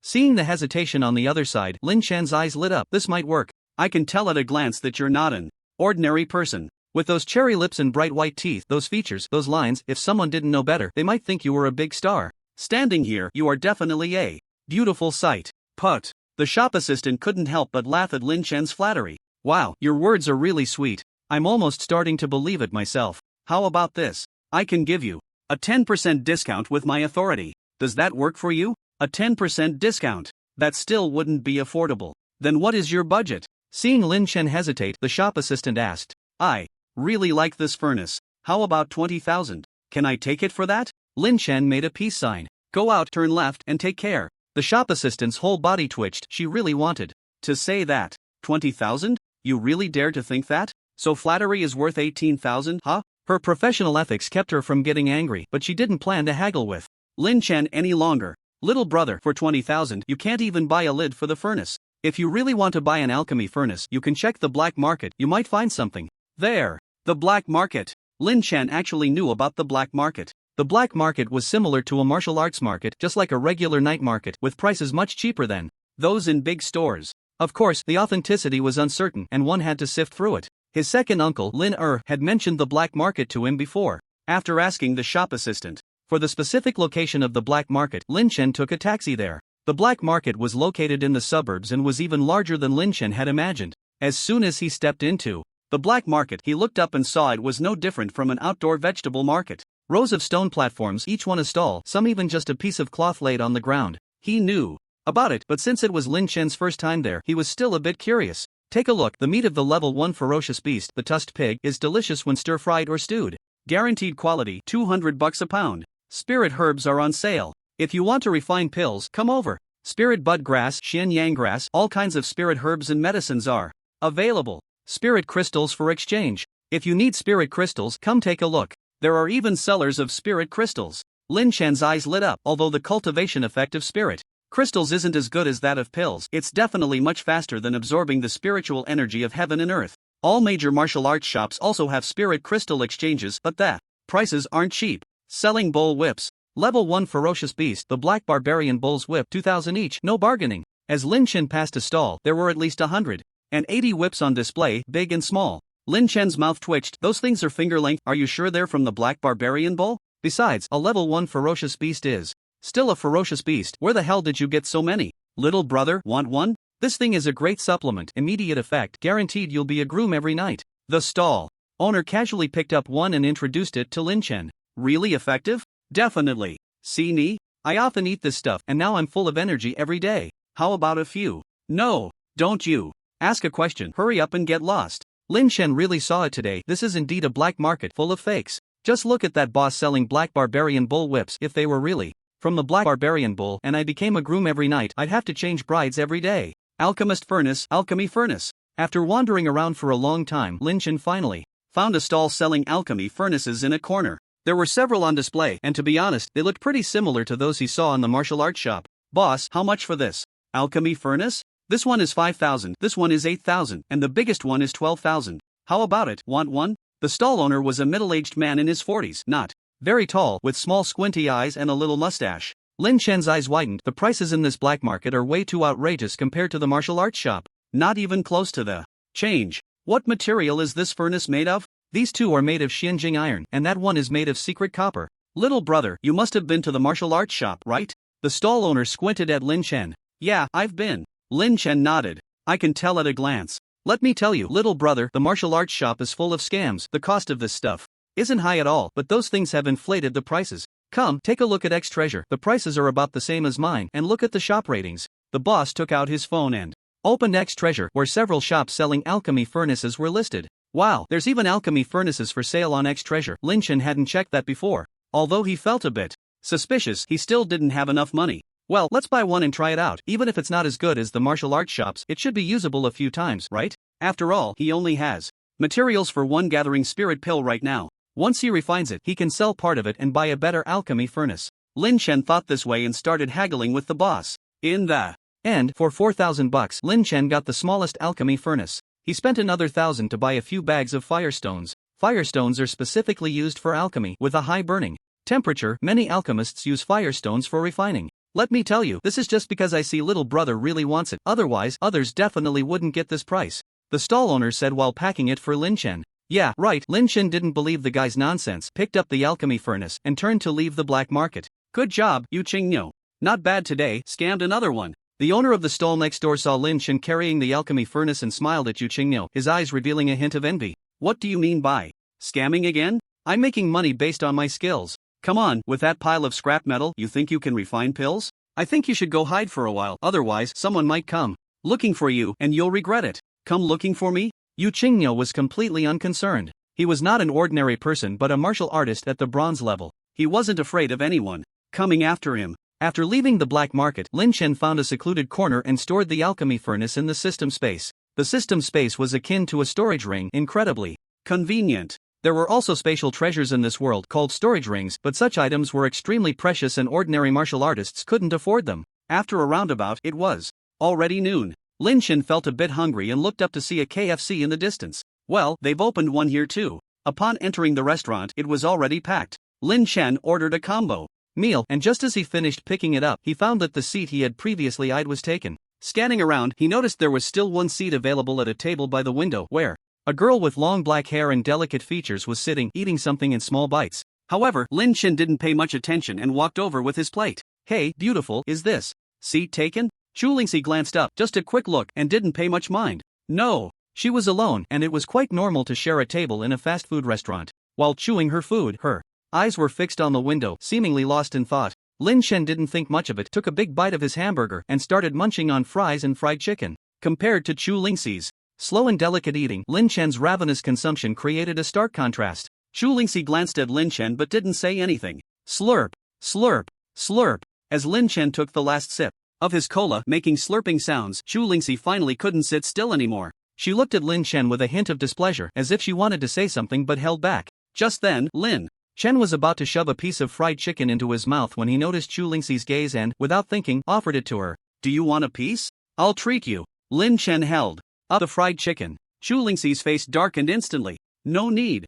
Seeing the hesitation on the other side, Lin Chen's eyes lit up. This might work. I can tell at a glance that you're not an ordinary person. With those cherry lips and bright white teeth, those features, those lines, if someone didn't know better, they might think you were a big star. Standing here, you are definitely a beautiful sight. Put. The shop assistant couldn't help but laugh at Lin Chen's flattery. Wow, your words are really sweet. I'm almost starting to believe it myself. How about this? I can give you a 10% discount with my authority. Does that work for you? A 10% discount? That still wouldn't be affordable. Then what is your budget? Seeing Lin Chen hesitate, the shop assistant asked. I really like this furnace. How about 20,000? Can I take it for that? Lin Chen made a peace sign. Go out, turn left, and take care. The shop assistant's whole body twitched. She really wanted to say that. 20,000? You really dare to think that? So flattery is worth 18,000, huh? Her professional ethics kept her from getting angry, but she didn't plan to haggle with Lin Chen any longer. Little brother, for 20,000 you can't even buy a lid for the furnace. If you really want to buy an alchemy furnace, you can check the black market. You might find something there. The black market. Lin Chen actually knew about the black market. The black market was similar to a martial arts market, just like a regular night market, with prices much cheaper than those in big stores. Of course, the authenticity was uncertain, and one had to sift through it. His second uncle, Lin had mentioned the black market to him before. After asking the shop assistant for the specific location of the black market, Lin Chen took a taxi there. The black market was located in the suburbs and was even larger than Lin Chen had imagined. As soon as he stepped into the black market, he looked up and saw it was no different from an outdoor vegetable market. Rows of stone platforms, each one a stall, some even just a piece of cloth laid on the ground. He knew about it, but since it was Lin Chen's first time there, he was still a bit curious. Take a look. The meat of the level 1 ferocious beast, the tusked pig, is delicious when stir-fried or stewed. Guaranteed quality, $200 a pound. Spirit herbs are on sale. If you want to refine pills, come over. Spirit bud grass, Xian yang grass, all kinds of spirit herbs and medicines are available. Spirit crystals for exchange. If you need spirit crystals, come take a look. There are even sellers of spirit crystals. Lin Chen's eyes lit up. Although the cultivation effect of spirit crystals isn't as good as that of pills, it's definitely much faster than absorbing the spiritual energy of heaven and earth. All major martial arts shops also have spirit crystal exchanges, but the prices aren't cheap. Selling bull whips. Level 1 ferocious beast, the black barbarian bull's whip, 2,000 each, no bargaining. As Lin Chen passed a stall, there were at least 180 whips on display, big and small. Lin Chen's mouth twitched. Those things are finger length. Are you sure they're from the black barbarian bull? Besides, a level 1 ferocious beast is still a ferocious beast. Where the hell did you get so many? Little brother, want one? This thing is a great supplement, immediate effect, guaranteed you'll be a groom every night. The stall owner casually picked up one and introduced it to Lin Chen. Really effective? Definitely. See me? I often eat this stuff, and now I'm full of energy every day. How about a few? No, don't you. Ask a question, hurry up and get lost. Lin Chen really saw it today. This is indeed a black market full of fakes. Just look at that boss selling black barbarian bull whips. If they were really from the black barbarian bull and I became a groom every night, I'd have to change brides every day. Alchemist furnace, alchemy furnace. After wandering around for a long time, Lin Chen finally found a stall selling alchemy furnaces in a corner. There were several on display, and to be honest, they looked pretty similar to those he saw in the martial arts shop. Boss, how much for this alchemy furnace? This one is 5,000, this one is 8,000, and the biggest one is 12,000. How about it? Want one? The stall owner was a middle-aged man in his 40s, not very tall, with small squinty eyes and a little mustache. Lin Chen's eyes widened. The prices in this black market are way too outrageous compared to the martial arts shop. Not even close to the change. What material is this furnace made of? These two are made of Xianjing iron, and that one is made of secret copper. Little brother, you must have been to the martial arts shop, right? The stall owner squinted at Lin Chen. Yeah, I've been. Lin Chen nodded. I can tell at a glance. Let me tell you, little brother, the martial arts shop is full of scams. The cost of this stuff isn't high at all, but those things have inflated the prices. Come, take a look at X Treasure. The prices are about the same as mine, and look at the shop ratings. The boss took out his phone and opened X Treasure, where several shops selling alchemy furnaces were listed. Wow, there's even alchemy furnaces for sale on X Treasure. Lin Chen hadn't checked that before. Although he felt a bit suspicious, he still didn't have enough money. Well, let's buy one and try it out. Even if it's not as good as the martial arts shops, it should be usable a few times, right? After all, he only has materials for one gathering spirit pill right now. Once he refines it, he can sell part of it and buy a better alchemy furnace. Lin Chen thought this way and started haggling with the boss. In the end, for 4,000 bucks, Lin Chen got the smallest alchemy furnace. He spent another 1,000 to buy a few bags of firestones. Firestones are specifically used for alchemy with a high burning temperature. Many alchemists use firestones for refining. Let me tell you, this is just because I see little brother really wants it. Otherwise, others definitely wouldn't get this price. The stall owner said while packing it for Lin Chen. Yeah, right. Lin Chen didn't believe the guy's nonsense, picked up the alchemy furnace, and turned to leave the black market. Good job, Yu Qingnyo. Not bad today, scammed another one. The owner of the stall next door saw Lin Chen carrying the alchemy furnace and smiled at Yu Qingnyo, his eyes revealing a hint of envy. What do you mean by scamming again? I'm making money based on my skills. Come on, with that pile of scrap metal, you think you can refine pills? I think you should go hide for a while, otherwise someone might come looking for you and you'll regret it. Come looking for me? Yu Qingnyo was completely unconcerned. He was not an ordinary person but a martial artist at the bronze level. He wasn't afraid of anyone coming after him. After leaving the black market, Lin Chen found a secluded corner and stored the alchemy furnace in the system space. The system space was akin to a storage ring, incredibly convenient. There were also spatial treasures in this world called storage rings, but such items were extremely precious and ordinary martial artists couldn't afford them. After a roundabout, it was already noon. Lin Chen felt a bit hungry and looked up to see a KFC in the distance. Well, they've opened one here too. Upon entering the restaurant, it was already packed. Lin Chen ordered a combo meal, and just as he finished picking it up, he found that the seat he had previously eyed was taken. Scanning around, he noticed there was still one seat available at a table by the window where a girl with long black hair and delicate features was sitting, eating something in small bites. However, Lin Chen didn't pay much attention and walked over with his plate. Hey, beautiful, is this seat taken? Chu Lingxi glanced up, just a quick look, and didn't pay much mind. No. She was alone, and it was quite normal to share a table in a fast food restaurant. While chewing her food, her eyes were fixed on the window, seemingly lost in thought. Lin Chen didn't think much of it, took a big bite of his hamburger, and started munching on fries and fried chicken. Compared to Chu Lingxi's slow and delicate eating, Lin Chen's ravenous consumption created a stark contrast. Chu Lingxi glanced at Lin Chen but didn't say anything. Slurp, slurp, slurp. As Lin Chen took the last sip of his cola, making slurping sounds, Chu Lingxi finally couldn't sit still anymore. She looked at Lin Chen with a hint of displeasure, as if she wanted to say something but held back. Just then, Lin Chen was about to shove a piece of fried chicken into his mouth when he noticed Chu Lingxi's gaze and, without thinking, offered it to her. Do you want a piece? I'll treat you. Lin Chen held up the fried chicken. Chu Lingxi's face darkened instantly. No need.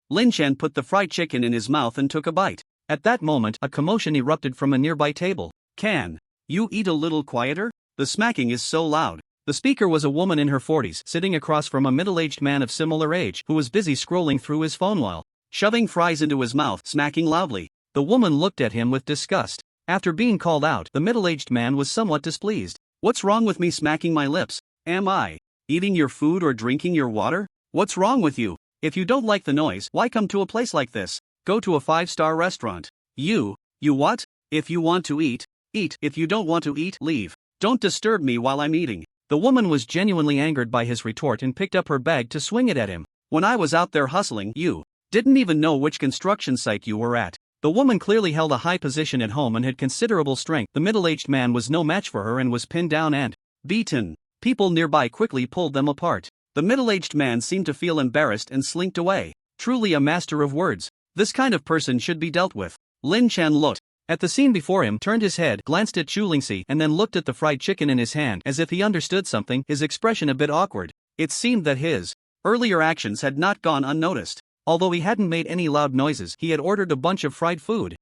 Lin Chen put the fried chicken in his mouth and took a bite. At that moment, a commotion erupted from a nearby table. Can you eat a little quieter? The smacking is so loud. The speaker was a woman in her 40s, sitting across from a middle-aged man of similar age, who was busy scrolling through his phone while shoving fries into his mouth, smacking loudly. The woman looked at him with disgust. After being called out, the middle-aged man was somewhat displeased. What's wrong with me smacking my lips? Am I eating your food or drinking your water? What's wrong with you? If you don't like the noise, why come to a place like this? Go to a 5-star restaurant. You what? If you want to eat, eat. If you don't want to eat, leave. Don't disturb me while I'm eating. The woman was genuinely angered by his retort and picked up her bag to swing it at him. When I was out there hustling, you didn't even know which construction site you were at. The woman clearly held a high position at home and had considerable strength. The middle-aged man was no match for her and was pinned down and beaten. People nearby quickly pulled them apart. The middle-aged man seemed to feel embarrassed and slinked away. Truly a master of words. This kind of person should be dealt with. Lin Chen looked at the scene before him, turned his head, glanced at Chu Lingxi, and then looked at the fried chicken in his hand as if he understood something, his expression a bit awkward. It seemed that his earlier actions had not gone unnoticed. Although he hadn't made any loud noises, he had ordered a bunch of fried food.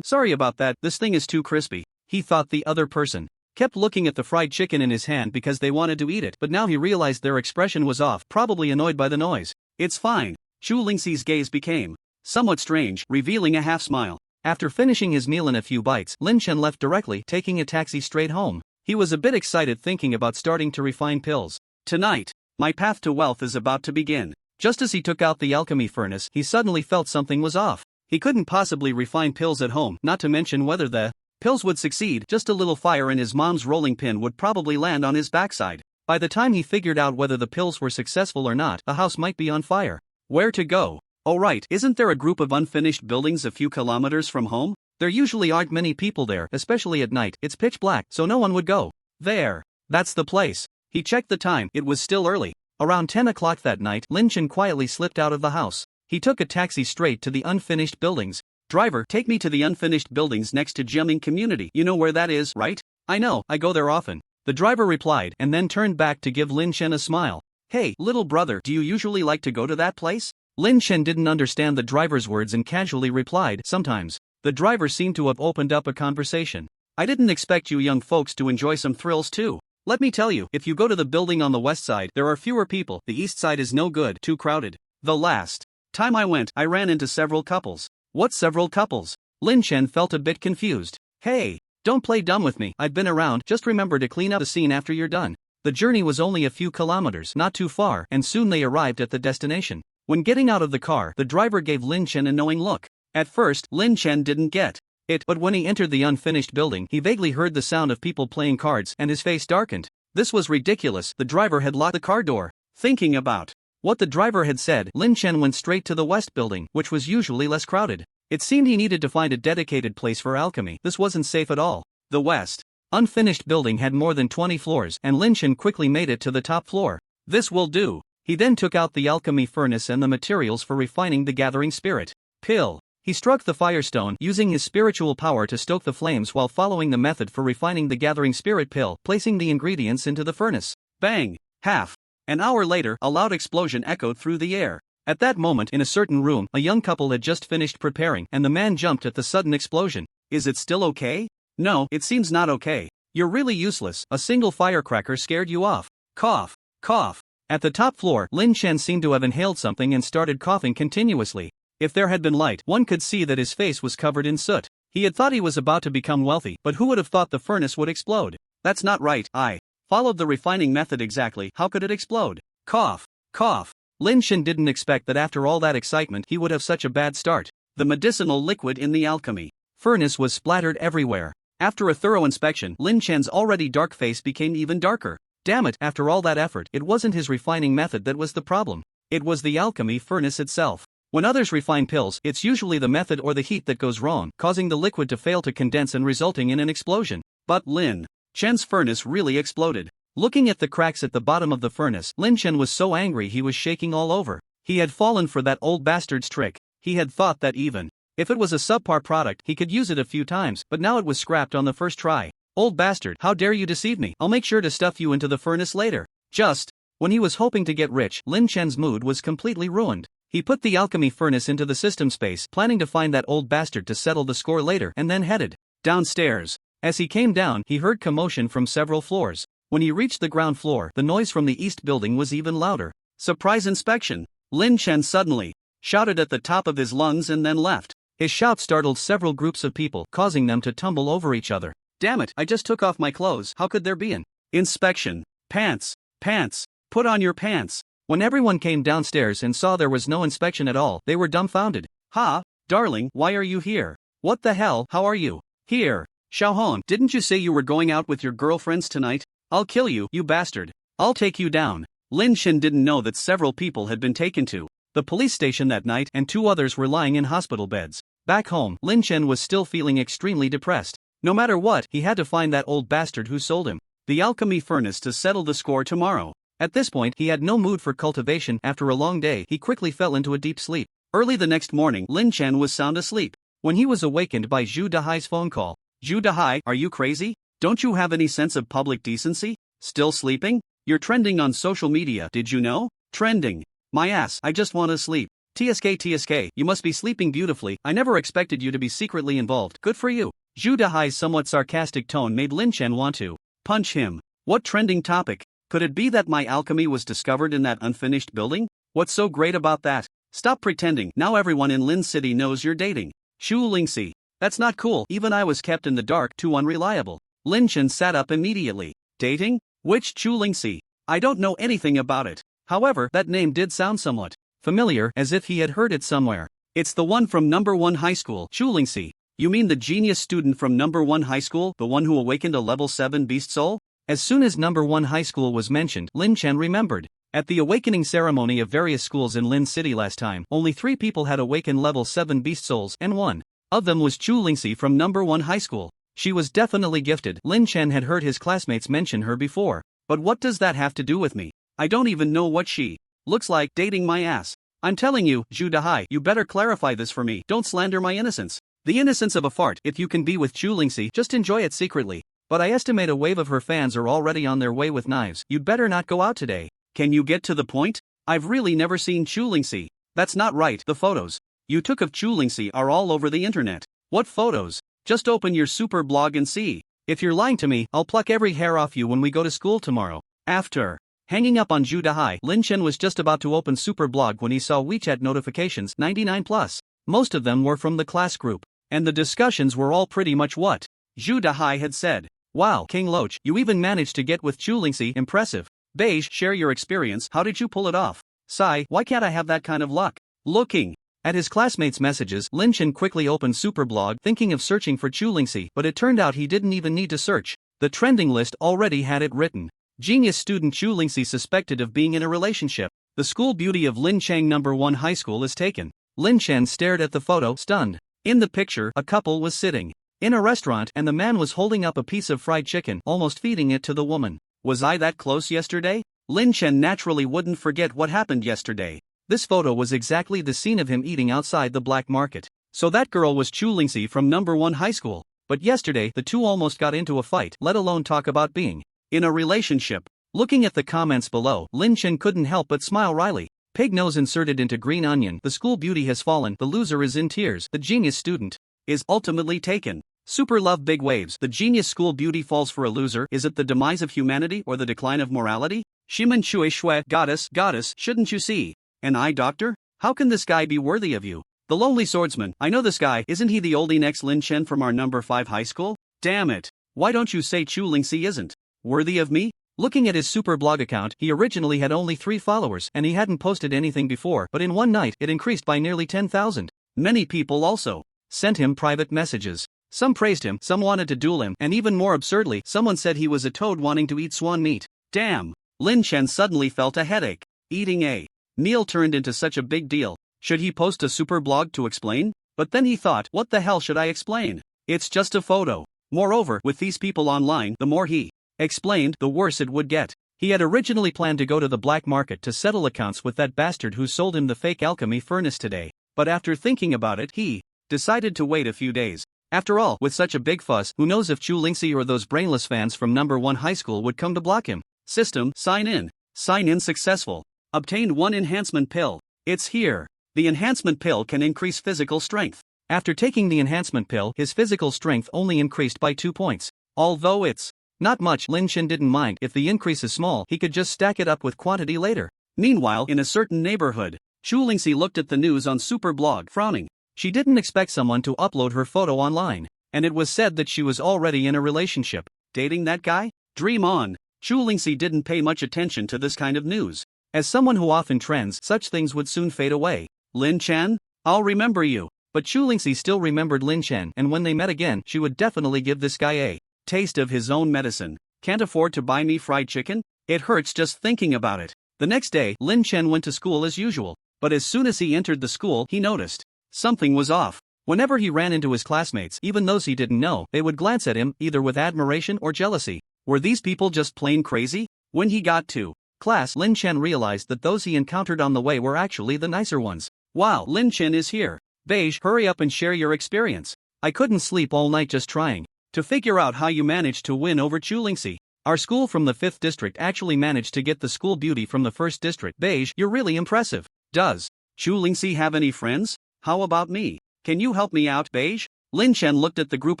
Sorry about that, this thing is too crispy, he thought. The other person kept looking at the fried chicken in his hand because they wanted to eat it, but now he realized their expression was off, probably annoyed by the noise. It's fine. Chu Lingxi's gaze became somewhat strange, revealing a half smile. After finishing his meal in a few bites, Lynch left directly, taking a taxi straight home. He was a bit excited thinking about starting to refine pills. Tonight, my path to wealth is about to begin. Just as he took out the alchemy furnace, he suddenly felt something was off. He couldn't possibly refine pills at home, not to mention whether the pills would succeed. Just a little fire in his mom's rolling pin would probably land on his backside. By the time he figured out whether the pills were successful or not, the house might be on fire. Where to go? Oh right, isn't there a group of unfinished buildings a few kilometers from home? There usually aren't many people there, especially at night. It's pitch black, so no one would go there. That's the place. He checked the time, it was still early. Around 10 o'clock that night, Lynch quietly slipped out of the house. He took a taxi straight to the unfinished buildings. Driver, take me to the unfinished buildings next to Gemming Community. You know where that is, right? I know, I go there often. The driver replied and then turned back to give Lin Chen a smile. Hey, little brother, do you usually like to go to that place? Lin Chen didn't understand the driver's words and casually replied, sometimes. The driver seemed to have opened up a conversation. I didn't expect you young folks to enjoy some thrills too. Let me tell you, if you go to the building on the west side, there are fewer people. The east side is no good, too crowded. The last time I went, I ran into several couples. What several couples? Lin Chen felt a bit confused. Hey, don't play dumb with me. I've been around, just remember to clean up the scene after you're done. The journey was only a few kilometers, not too far, and soon they arrived at the destination. When getting out of the car, the driver gave Lin Chen a knowing look. At first, Lin Chen didn't get it, but when he entered the unfinished building, he vaguely heard the sound of people playing cards and his face darkened. This was ridiculous. The driver had locked the car door. Thinking about what the driver had said, Lin Chen went straight to the west building, which was usually less crowded. It seemed he needed to find a dedicated place for alchemy. This wasn't safe at all. The west unfinished building had more than 20 floors, and Lin Chen quickly made it to the top floor. This will do. He then took out the alchemy furnace and the materials for refining the gathering spirit pill. He struck the firestone, using his spiritual power to stoke the flames while following the method for refining the gathering spirit pill, placing the ingredients into the furnace. Bang! Half an hour later, a loud explosion echoed through the air. At that moment, in a certain room, a young couple had just finished preparing, and the man jumped at the sudden explosion. Is it still okay? No, it seems not okay. You're really useless. A single firecracker scared you off. Cough. Cough. At the top floor, Lin Chen seemed to have inhaled something and started coughing continuously. If there had been light, one could see that his face was covered in soot. He had thought he was about to become wealthy, but who would have thought the furnace would explode? That's not right. I followed the refining method exactly. How could it explode? Cough. Cough. Lin Chen didn't expect that after all that excitement he would have such a bad start. The medicinal liquid in the alchemy furnace was splattered everywhere. After a thorough inspection, Lin Chen's already dark face became even darker. Damn it, after all that effort, it wasn't his refining method that was the problem. It was the alchemy furnace itself. When others refine pills, it's usually the method or the heat that goes wrong, causing the liquid to fail to condense and resulting in an explosion. But Lin Chen's furnace really exploded. Looking at the cracks at the bottom of the furnace, Lin Chen was so angry he was shaking all over. He had fallen for that old bastard's trick. He had thought that even if it was a subpar product, he could use it a few times, but now it was scrapped on the first try. Old bastard, how dare you deceive me? I'll make sure to stuff you into the furnace later. Just when he was hoping to get rich, Lin Chen's mood was completely ruined. He put the alchemy furnace into the system space, planning to find that old bastard to settle the score later, and then headed downstairs. As he came down, he heard commotion from several floors. When he reached the ground floor, the noise from the east building was even louder. Surprise inspection! Lin Chen suddenly shouted at the top of his lungs and then left. His shout startled several groups of people, causing them to tumble over each other. Damn it, I just took off my clothes. How could there be an inspection? Pants! Pants! Put on your pants! When everyone came downstairs and saw there was no inspection at all, they were dumbfounded. Ha! Darling, why are you here? What the hell? How are you here? Xiaohong, didn't you say you were going out with your girlfriends tonight? I'll kill you, you bastard. I'll take you down. Lin Chen didn't know that several people had been taken to the police station that night and 2 others were lying in hospital beds. Back home, Lin Chen was still feeling extremely depressed. No matter what, he had to find that old bastard who sold him the alchemy furnace to settle the score tomorrow. At this point, he had no mood for cultivation. After a long day, he quickly fell into a deep sleep. Early the next morning, Lin Chen was sound asleep when he was awakened by Zhu Dahai's phone call. Zhu Dahai, are you crazy? Don't you have any sense of public decency? Still sleeping? You're trending on social media, did you know? Trending. My ass, I just want to sleep. TSK, you must be sleeping beautifully. I never expected you to be secretly involved. Good for you. Zhu Dahai's somewhat sarcastic tone made Lin Chen want to punch him. What trending topic? Could it be that my alchemy was discovered in that unfinished building? What's so great about that? Stop pretending. Now everyone in Lin City knows you're dating Shu Lingxi. That's not cool. Even I was kept in the dark, too unreliable. Lin Chen sat up immediately. Dating? Which Chu Lingxi? I don't know anything about it. However, that name did sound somewhat familiar, as if he had heard it somewhere. It's the one from number 1 high school, Chu Lingxi. You mean the genius student from number 1 high school, the one who awakened a level 7 beast soul? As soon as number 1 high school was mentioned, Lin Chen remembered. At the awakening ceremony of various schools in Lin City last time, only 3 people had awakened level 7 beast souls, and one of them was Chu Lingxi from number 1 high school. She was definitely gifted. Lin Chen had heard his classmates mention her before. But what does that have to do with me? I don't even know what she looks like. Dating my ass. I'm telling you, Zhu Dahai, you better clarify this for me. Don't slander my innocence. The innocence of a fart. If you can be with Chu Lingxi, just enjoy it secretly. But I estimate a wave of her fans are already on their way with knives. You'd better not go out today. Can you get to the point? I've really never seen Chu Lingxi. That's not right. The photos you took of Chu Lingxi are all over the internet. What photos? Just open your super blog and see. If you're lying to me, I'll pluck every hair off you when we go to school tomorrow. After hanging up on Zhu Dahai, Lin Chen was just about to open super blog when he saw WeChat notifications 99+. Most of them were from the class group, and the discussions were all pretty much what Zhu Dahai had said. Wow, King LOACH, you even managed to get with Chu Lingxi. Impressive. Beige, share your experience. How did you pull it off? Sigh, why can't I have that kind of luck? Looking at his classmates' messages, Lin Chen quickly opened Superblog, thinking of searching for Chu Lingxi, but it turned out he didn't even need to search. The trending list already had it written. Genius student Chu Lingxi suspected of being in a relationship. The school beauty of Lin Chang number 1 high school is taken. Lin Chen stared at the photo, stunned. In the picture, a couple was sitting in a restaurant and the man was holding up a piece of fried chicken, almost feeding it to the woman. Was I that close yesterday? Lin Chen naturally wouldn't forget what happened yesterday. This photo was exactly the scene of him eating outside the black market. So that girl was Chu Lingxi from number 1 high school. But yesterday the two almost got into a fight, let alone talk about being in a relationship. Looking at the comments below, Lin Chen couldn't help but smile wryly. Pig nose inserted into green onion. The school beauty has fallen. The loser is in tears. The genius student is ultimately taken. Super love big waves. The genius school beauty falls for a loser. Is it the demise of humanity or the decline of morality? Shimen Shui Shui, goddess, shouldn't you see? An eye doctor? How can this guy be worthy of you? The lonely swordsman. I know this guy. Isn't he the oldie next Lin Chen from our number 5 high school? Damn it. Why don't you say Chu Lingxi isn't worthy of me? Looking at his super blog account, he originally had only 3 followers and he hadn't posted anything before, but in one night it increased by nearly 10,000. Many people also sent him private messages. Some praised him, some wanted to duel him, and even more absurdly, someone said he was a toad wanting to eat swan meat. Damn. Lin Chen suddenly felt a headache. Eating a meal turned into such a big deal. Should he post a super blog to explain? But then he thought, what the hell should I explain? It's just a photo. Moreover, with these people online, the more he explained, the worse it would get. He had originally planned to go to the black market to settle accounts with that bastard who sold him the fake alchemy furnace today. But after thinking about it, he decided to wait a few days. After all, with such a big fuss, who knows if Chu Lingxi or those brainless fans from number 1 high school would come to block him. System, sign in. Sign in successful. Obtained 1 enhancement pill. It's here. The enhancement pill can increase physical strength. After taking the enhancement pill, his physical strength only increased by 2 points. Although it's not much, Lin Chen didn't mind. If the increase is small, he could just stack it up with quantity later. Meanwhile, in a certain neighborhood, Chu Lingxi looked at the news on Superblog, frowning. She didn't expect someone to upload her photo online, and it was said that she was already in a relationship. Dating that guy? Dream on. Chu Lingxi didn't pay much attention to this kind of news. As someone who often trends, such things would soon fade away. Lin Chen? I'll remember you. But Chu Lingxi still remembered Lin Chen, and when they met again, she would definitely give this guy a taste of his own medicine. Can't afford to buy me fried chicken? It hurts just thinking about it. The next day, Lin Chen went to school as usual. But as soon as he entered the school, he noticed something was off. Whenever he ran into his classmates, even those he didn't know, they would glance at him, either with admiration or jealousy. Were these people just plain crazy? When he got to class, Lin Chen realized that those he encountered on the way were actually the nicer ones. Wow, Lin Chen is here. Beige, hurry up and share your experience. I couldn't sleep all night just trying to figure out how you managed to win over Chu Lingxi. Our school from the 5th district actually managed to get the school beauty from the 1st district. Beige, you're really impressive. Does Chu Lingxi have any friends? How about me? Can you help me out, Beige? Lin Chen looked at the group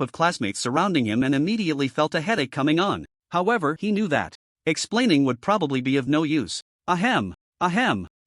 of classmates surrounding him and immediately felt a headache coming on. However, he knew that explaining would probably be of no use. Ahem.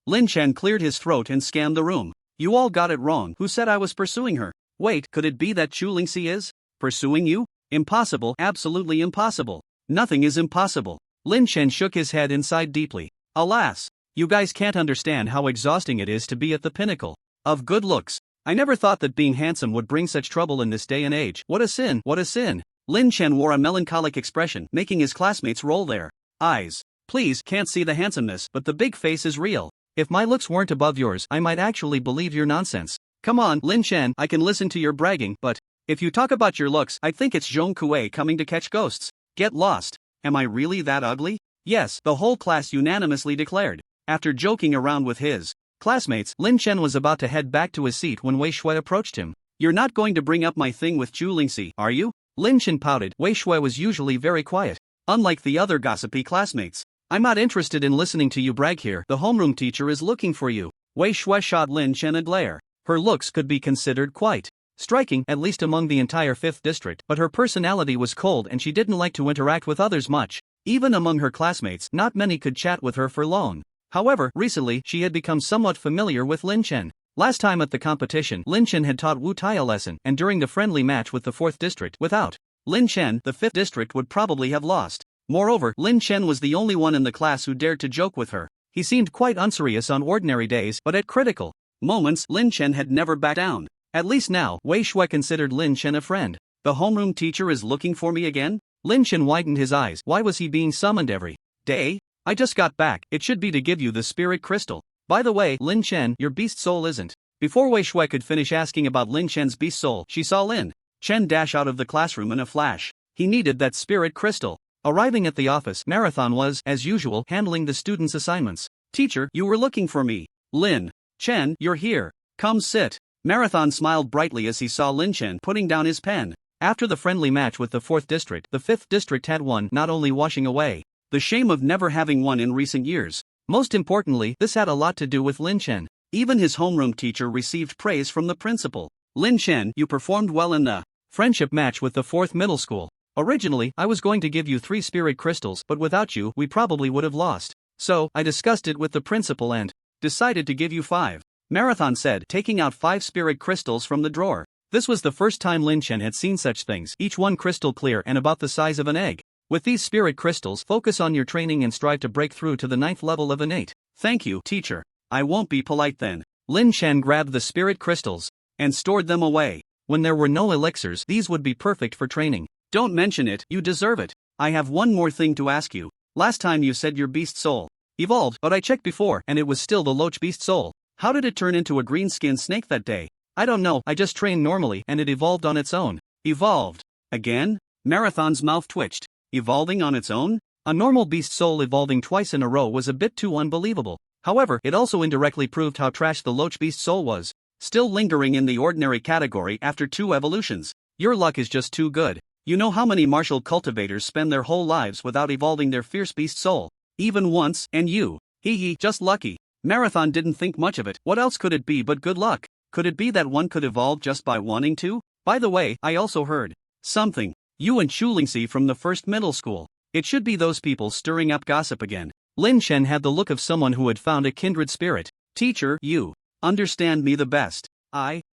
Lin Chen cleared his throat and scanned the room. You all got it wrong. Who said I was pursuing her? Wait, could it be that cheerleading is pursuing you? Impossible, absolutely impossible. Nothing is impossible. Lynch shook his head and sighed deeply. Alas, you guys can't understand how exhausting it is to be at the pinnacle of good looks. I never thought that being handsome would bring such trouble in this day and age. What a sin, what a sin. Lin Chen wore a melancholic expression, making his classmates roll their eyes. Please, can't see the handsomeness, but the big face is real. If my looks weren't above yours, I might actually believe your nonsense. Come on, Lin Chen, I can listen to your bragging, but if you talk about your looks, I think it's Zhong Kuei coming to catch ghosts. Get lost. Am I really that ugly? Yes, the whole class unanimously declared. After joking around with his classmates, Lin Chen was about to head back to his seat when Wei Shui approached him. You're not going to bring up my thing with Zhu Lingxi, are you? Lin Chen pouted. Wei Shui was usually very quiet, unlike the other gossipy classmates. I'm not interested in listening to you brag here. The homeroom teacher is looking for you. Wei Shui shot Lin Chen a glare. Her looks could be considered quite striking, at least among the entire 5th district, but her personality was cold and she didn't like to interact with others much. Even among her classmates, not many could chat with her for long. However, recently, she had become somewhat familiar with Lin Chen. Last time at the competition, Lin Chen had taught Wu Tai a lesson, and during the friendly match with the 4th district, without Lin Chen, the 5th district would probably have lost. Moreover, Lin Chen was the only one in the class who dared to joke with her. He seemed quite unserious on ordinary days, but at critical moments, Lin Chen had never backed down. At least now, Wei Shui considered Lin Chen a friend. The homeroom teacher is looking for me again? Lin Chen widened his eyes. Why was he being summoned every day? I just got back. It should be to give you the spirit crystal. By the way, Lin Chen, your beast soul isn't. Before Wei Shui could finish asking about Lin Chen's beast soul, she saw Lin Chen dash out of the classroom in a flash. He needed that spirit crystal. Arriving at the office, Marathon was, as usual, handling the students' assignments. Teacher, you were looking for me. Lin Chen, you're here. Come sit. Marathon smiled brightly as he saw Lin Chen putting down his pen. After the friendly match with the 4th district, the 5th district had won, not only washing away the shame of never having won in recent years. Most importantly, this had a lot to do with Lin Chen. Even his homeroom teacher received praise from the principal. Lin Chen, you performed well in the friendship match with the 4th middle school. Originally, I was going to give you 3 spirit crystals, but without you, we probably would have lost. So, I discussed it with the principal and decided to give you 5. Marathon said, taking out 5 spirit crystals from the drawer. This was the first time Lin Chen had seen such things, each one crystal clear and about the size of an egg. With these spirit crystals, focus on your training and strive to break through to the 9th level of innate. Thank you, teacher. I won't be polite then. Lin Chen grabbed the spirit crystals and stored them away. When there were no elixirs, these would be perfect for training. Don't mention it, you deserve it. I have one more thing to ask you. Last time you said your beast soul evolved, but I checked before and it was still the LOACH beast soul. How did it turn into a green-skinned snake that day? I don't know, I just trained normally and it evolved on its own. Evolved? Again? Marathon's mouth twitched. Evolving on its own? A normal beast soul evolving twice in a row was a bit too unbelievable. However, it also indirectly proved how trash the LOACH beast soul was. Still lingering in the ordinary category after 2 evolutions. Your luck is just too good. You know how many martial cultivators spend their whole lives without evolving their fierce beast soul? Even once, and you. Hee, just lucky. Marathon didn't think much of it. What else could it be but good luck? Could it be that one could evolve just by wanting to? By the way, I also heard something. You and Zhu Lingxi from the 1st middle school. It should be those people stirring up gossip again. Lin Chen had the look of someone who had found a kindred spirit. Teacher, you understand me the best.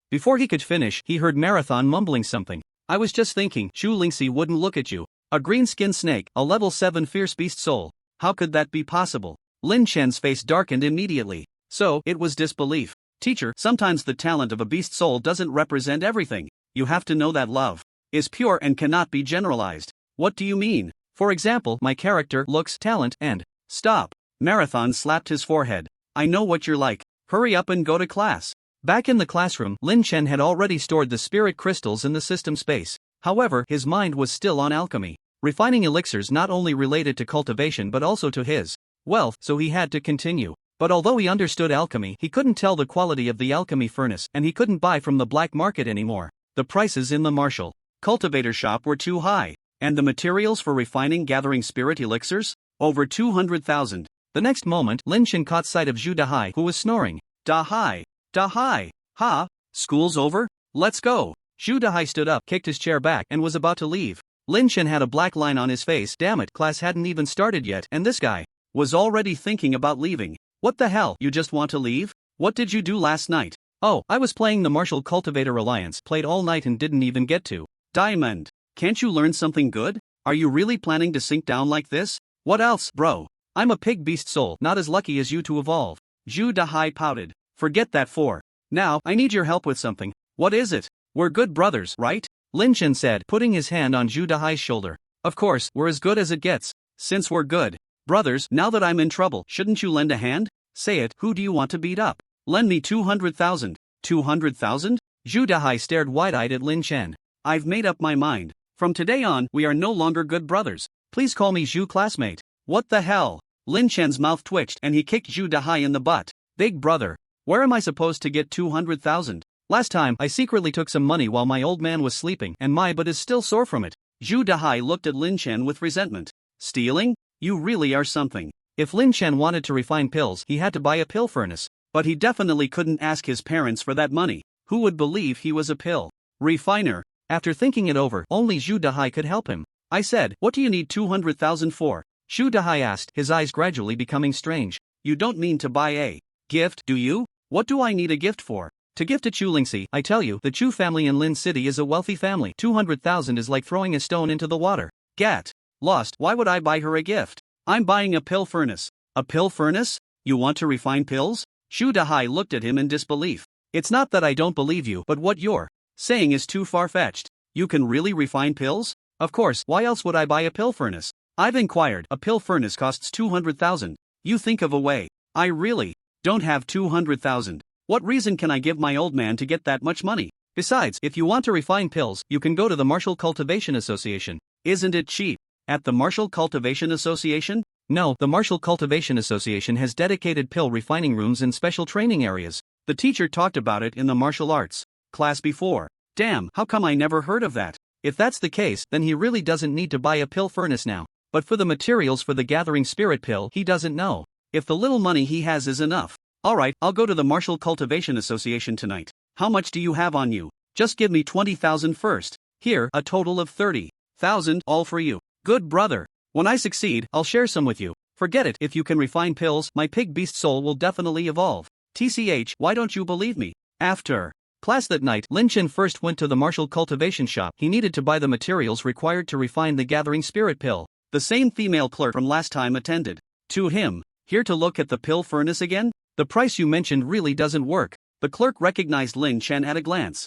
Before he could finish, he heard Marathon mumbling something. I was just thinking, Zhu Lingxi wouldn't look at you. A green-skinned snake, a level 7 fierce beast soul. How could that be possible? Lin Chen's face darkened immediately. So, it was disbelief. Teacher, sometimes the talent of a beast soul doesn't represent everything. You have to know that love is pure and cannot be generalized. What do you mean? For example, my character looks talent and stop. Marathon slapped his forehead. I know what you're like. Hurry up and go to class. Back in the classroom, Lin Chen had already stored the spirit crystals in the system space. However, his mind was still on alchemy. Refining elixirs not only related to cultivation but also to his wealth, so he had to continue. But although he understood alchemy, he couldn't tell the quality of the alchemy furnace and he couldn't buy from the black market anymore. The prices in the martial cultivator shop were too high. And the materials for refining gathering spirit elixirs? Over 200,000. The next moment, Lin Chen caught sight of Zhu Dahai, who was snoring. Dahai. Ha? School's over? Let's go. Zhu Dahai stood up, kicked his chair back, and was about to leave. Lin Chen had a black line on his face. Damn it, class hadn't even started yet, and this guy was already thinking about leaving. What the hell, you just want to leave? What did you do last night? Oh, I was playing the Martial Cultivator Alliance, played all night and didn't even get to. Diamond. Can't you learn something good? Are you really planning to sink down like this? What else, bro? I'm a pig beast soul, not as lucky as you to evolve. Zhu Dahai pouted. Forget that for now, I need your help with something. What is it? We're good brothers, right? Lynch said, putting his hand on Zhu Dahai's shoulder. Of course, we're as good as it gets. Since we're good brothers, now that I'm in trouble, shouldn't you lend a hand? Say it, who do you want to beat up? Lend me 200,000. 200,000? Zhu Dahai stared wide-eyed at Lin Chen. I've made up my mind. From today on, we are no longer good brothers. Please call me Zhu classmate. What the hell? Lin Chen's mouth twitched and he kicked Zhu Dahai in the butt. Big brother. Where am I supposed to get 200,000? Last time, I secretly took some money while my old man was sleeping and my butt is still sore from it. Zhu Dahai looked at Lin Chen with resentment. Stealing? You really are something. If Lin Chen wanted to refine pills, he had to buy a pill furnace. But he definitely couldn't ask his parents for that money. Who would believe he was a pill refiner? After thinking it over, only Zhu Dahai could help him. I said, what do you need 200,000 for? Zhu Dahai asked, his eyes gradually becoming strange. You don't mean to buy a gift, do you? What do I need a gift for? To gift to Chulingxi, I tell you, the Chu family in Lin City is a wealthy family. 200,000 is like throwing a stone into the water. Get lost, why would I buy her a gift? I'm buying a pill furnace. A pill furnace? You want to refine pills? Zhu Dahai looked at him in disbelief. It's not that I don't believe you, but what you're saying is too far-fetched. You can really refine pills? Of course, why else would I buy a pill furnace? I've inquired, a pill furnace costs 200,000. You think of a way. I really don't have 200,000. What reason can I give my old man to get that much money? Besides, if you want to refine pills, you can go to the Martial Cultivation Association. Isn't it cheap? At the Martial Cultivation Association? No, the Martial Cultivation Association has dedicated pill refining rooms and special training areas. The teacher talked about it in the martial arts class before. Damn, how come I never heard of that? If that's the case, then he really doesn't need to buy a pill furnace now. But for the materials for the Gathering Spirit pill, he doesn't know if the little money he has is enough. Alright, I'll go to the Martial Cultivation Association tonight. How much do you have on you? Just give me 20,000 first. Here, a total of 30,000, all for you. Good brother. When I succeed, I'll share some with you. Forget it, if you can refine pills, my pig beast soul will definitely evolve. TCH, why don't you believe me? After class that night, Lin Chen first went to the Martial Cultivation shop. He needed to buy the materials required to refine the Gathering Spirit pill. The same female clerk from last time attended to him. Here to look at the pill furnace again? The price you mentioned really doesn't work. The clerk recognized Lin Chen at a glance.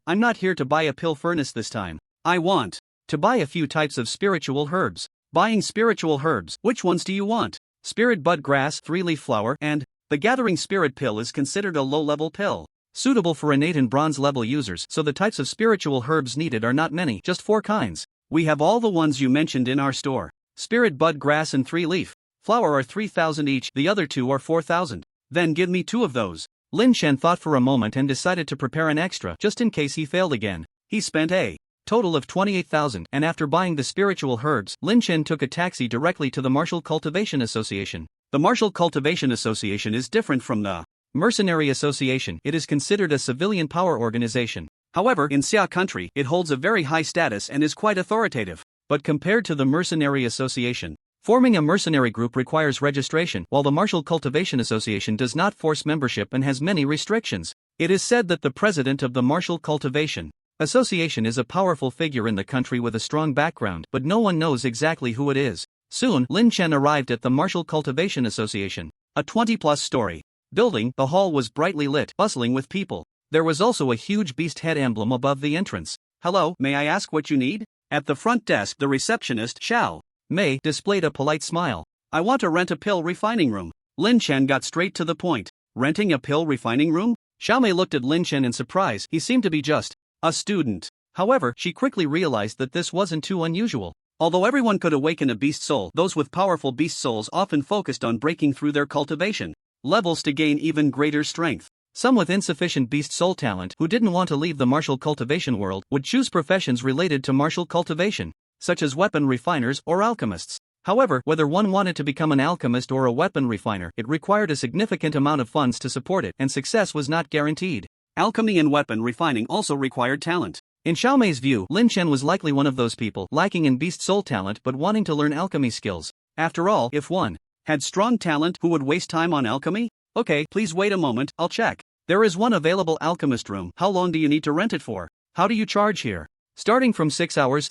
I'm not here to buy a pill furnace this time. I want to buy a few types of spiritual herbs. Buying spiritual herbs, which ones do you want? Spirit bud grass, 3-leaf flower, and the Gathering Spirit pill is considered a low-level pill, suitable for innate and bronze-level users, so the types of spiritual herbs needed are not many, just 4 kinds. We have all the ones you mentioned in our store. Spirit bud grass and 3-leaf flower are 3,000 each, the other 2 are 4,000. Then give me 2 of those. Lin Chen thought for a moment and decided to prepare an extra just in case he failed again. He spent a total of 28,000, and after buying the spiritual herbs, Lin Chen took a taxi directly to the Martial Cultivation Association. The Martial Cultivation Association is different from the Mercenary Association. It is considered a civilian power organization. However, in Xia country, it holds a very high status and is quite authoritative. But compared to the Mercenary Association, forming a mercenary group requires registration, while the Martial Cultivation Association does not force membership and has many restrictions. It is said that the president of the Martial Cultivation Association is a powerful figure in the country with a strong background, but no one knows exactly who it is. Soon, Lin Chen arrived at the Martial Cultivation Association, a 20-plus story building. The hall was brightly lit, bustling with people. There was also a huge beast head emblem above the entrance. Hello, may I ask what you need? At the front desk, the receptionist, Xiao Mei, displayed a polite smile. I want to rent a pill refining room. Lin Chen got straight to the point. Renting a pill refining room? Xiao Mei looked at Lin Chen in surprise. He seemed to be just a student. However, she quickly realized that this wasn't too unusual. Although everyone could awaken a beast soul, those with powerful beast souls often focused on breaking through their cultivation levels to gain even greater strength. Some with insufficient beast soul talent, who didn't want to leave the martial cultivation world, would choose professions related to martial cultivation, such as weapon refiners or alchemists. However, whether one wanted to become an alchemist or a weapon refiner, it required a significant amount of funds to support it, and success was not guaranteed. Alchemy and weapon refining also required talent. In Xiao Mei's view, Lin Chen was likely one of those people lacking in beast soul talent but wanting to learn alchemy skills. After all, if one had strong talent, who would waste time on alchemy? Okay, please wait a moment, I'll check. There is one available alchemist room. How long do you need to rent it for? How do you charge here? Starting from 6 hours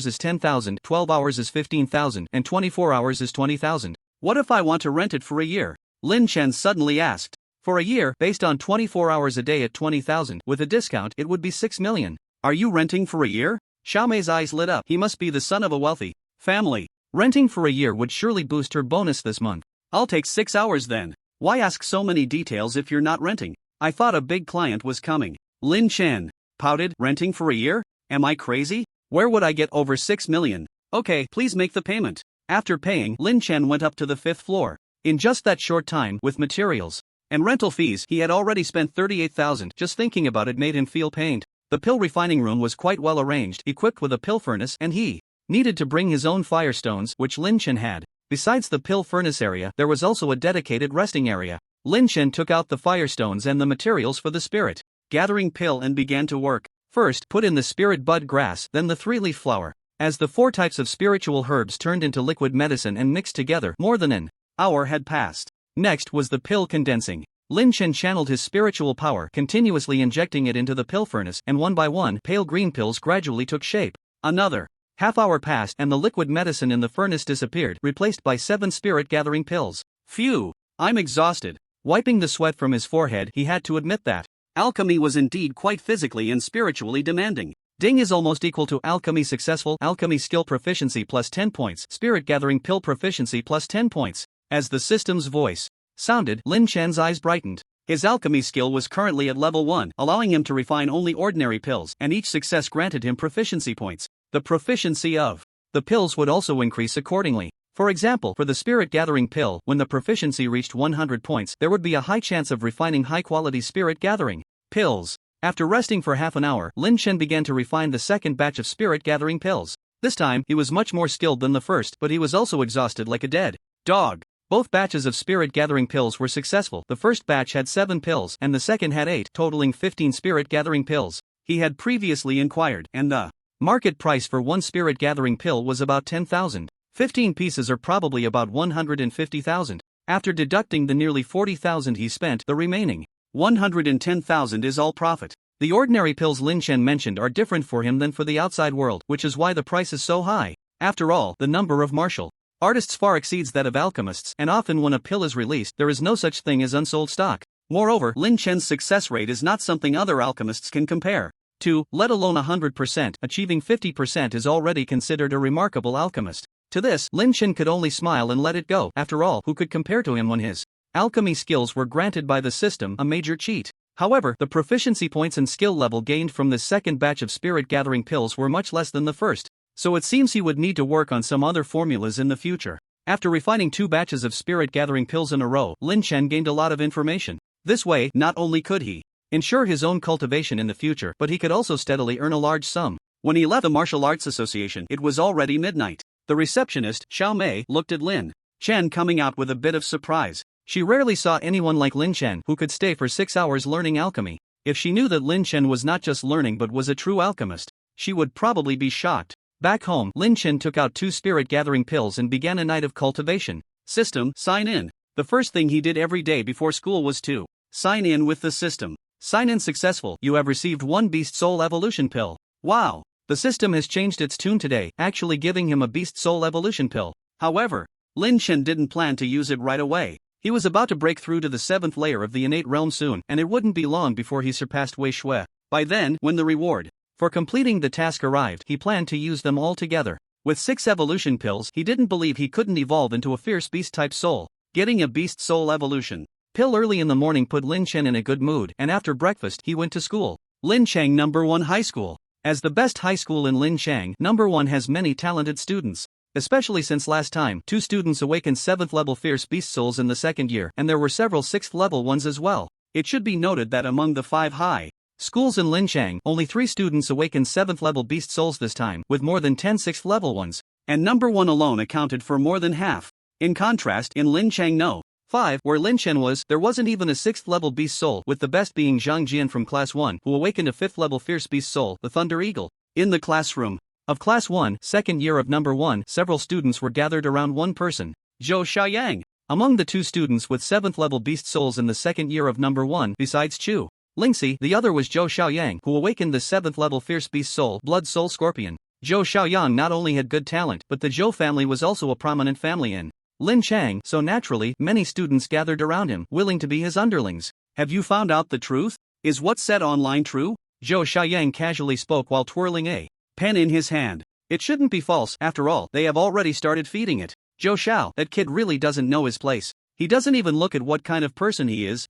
is 10,000, 12 hours is 15,000, and 24 hours is 20,000. What if I want to rent it for a year? Lin Chen suddenly asked. For a year, based on 24 hours a day at 20,000, with a discount, it would be 6 million. Are you renting for a year? Xiaomei's eyes lit up. He must be the son of a wealthy family. Renting for a year would surely boost her bonus this month. I'll take 6 hours then. Why ask so many details if you're not renting? I thought a big client was coming. Lin Chen pouted. Renting for a year? Am I crazy? Where would I get over 6 million? Okay, please make the payment. After paying, Lin Chen went up to the 5th floor. In just that short time, with materials and rental fees, he had already spent 38,000. Just thinking about it made him feel pained. The pill refining room was quite well arranged, equipped with a pill furnace, and he needed to bring his own firestones, which Lin Chen had. Besides the pill furnace area, there was also a dedicated resting area. Lin Chen took out the firestones and the materials for the spirit gathering pill and began to work. First, put in the spirit bud grass, then the 3-leaf flower. As the 4 types of spiritual herbs turned into liquid medicine and mixed together, more than an hour had passed. Next was the pill condensing. Lin Chen channeled his spiritual power, continuously injecting it into the pill furnace, and one by one, pale green pills gradually took shape. Another half-hour passed and the liquid medicine in the furnace disappeared, replaced by 7 spirit-gathering pills. Phew! I'm exhausted. Wiping the sweat from his forehead, he had to admit that alchemy was indeed quite physically and spiritually demanding. Ding is almost equal to alchemy successful, alchemy skill proficiency plus 10 points, spirit-gathering pill proficiency plus 10 points. As the system's voice sounded, Lin Chen's eyes brightened. His alchemy skill was currently at level 1, allowing him to refine only ordinary pills, and each success granted him proficiency points. The proficiency of the pills would also increase accordingly. For example, for the spirit-gathering pill, when the proficiency reached 100 points, there would be a high chance of refining high-quality spirit-gathering pills. After resting for half an hour, Lin Chen began to refine the second batch of spirit-gathering pills. This time, he was much more skilled than the first, but he was also exhausted like a dead dog. Both batches of spirit-gathering pills were successful. The first batch had 7 pills, and the second had 8, totaling 15 spirit-gathering pills. He had previously inquired, and the market price for one spirit-gathering pill was about 10,000. 15 pieces are probably about 150,000. After deducting the nearly 40,000 he spent, the remaining 110,000 is all profit. The ordinary pills Lin Chen mentioned are different for him than for the outside world, which is why the price is so high. After all, the number of martial artists far exceeds that of alchemists, and often when a pill is released, there is no such thing as unsold stock. Moreover, Lin Chen's success rate is not something other alchemists can compare to, let alone 100%. Achieving 50% is already considered a remarkable alchemist. To this, Lin Chen could only smile and let it go. After all, who could compare to him when his alchemy skills were granted by the system, a major cheat? However, the proficiency points and skill level gained from the second batch of spirit-gathering pills were much less than the first, so it seems he would need to work on some other formulas in the future. After refining 2 batches of spirit-gathering pills in a row, Lin Chen gained a lot of information. This way, not only could he ensure his own cultivation in the future, but he could also steadily earn a large sum. When he left the Martial Arts Association, it was already midnight. The receptionist, Xiaomei, looked at Lin Chen coming out with a bit of surprise. She rarely saw anyone like Lin Chen who could stay for 6 hours learning alchemy. If she knew that Lin Chen was not just learning but was a true alchemist, she would probably be shocked. Back home, Lin Chen took out 2 spirit-gathering pills and began a night of cultivation. System, sign in. The first thing he did every day before school was to sign in with the system. Sign in successful. You have received 1 Beast Soul Evolution pill. Wow! The system has changed its tune today, actually giving him a Beast Soul Evolution pill. However, Lin Chen didn't plan to use it right away. He was about to break through to the 7th layer of the innate realm soon, and it wouldn't be long before he surpassed Wei Shui. By then, when the reward for completing the task arrived, he planned to use them all together. With 6 evolution pills, he didn't believe he couldn't evolve into a fierce beast-type soul. Getting a Beast Soul Evolution pill early in the morning put Lin Chen in a good mood, and after breakfast he went to school. Lin Chang No. 1 High School. As the best high school in Linchang, No. 1 has many talented students. Especially since last time, 2 students awakened 7th level fierce beast souls in the second year, and there were several 6th level ones as well. It should be noted that among the 5 high schools in Linchang, only 3 students awakened 7th level beast souls this time, with more than 10 6th level ones, and No. 1 alone accounted for more than half. In contrast, in Linchang No. 5, where Lin Chen was, there wasn't even a 6th level beast soul, with the best being Zhang Jian from Class 1, who awakened a 5th level fierce beast soul, the Thunder Eagle. In the classroom of Class 1, second year of No. 1, several students were gathered around one person. Zhou Xiaoyang. Among the 2 students with 7th level beast souls in the second year of number 1 besides Chu Lingxi, the other was Zhou Xiaoyang, who awakened the 7th level fierce beast soul, Blood Soul Scorpion. Zhou Xiaoyang not only had good talent, but the Zhou family was also a prominent family in Lin Chang, so naturally, many students gathered around him, willing to be his underlings. Have you found out the truth? Is what's said online true? Zhou Xiaoyang casually spoke while twirling a pen in his hand. It shouldn't be false, after all, they have already started feeding it. Zhou Xiao, that kid really doesn't know his place. He doesn't even look at what kind of person he is,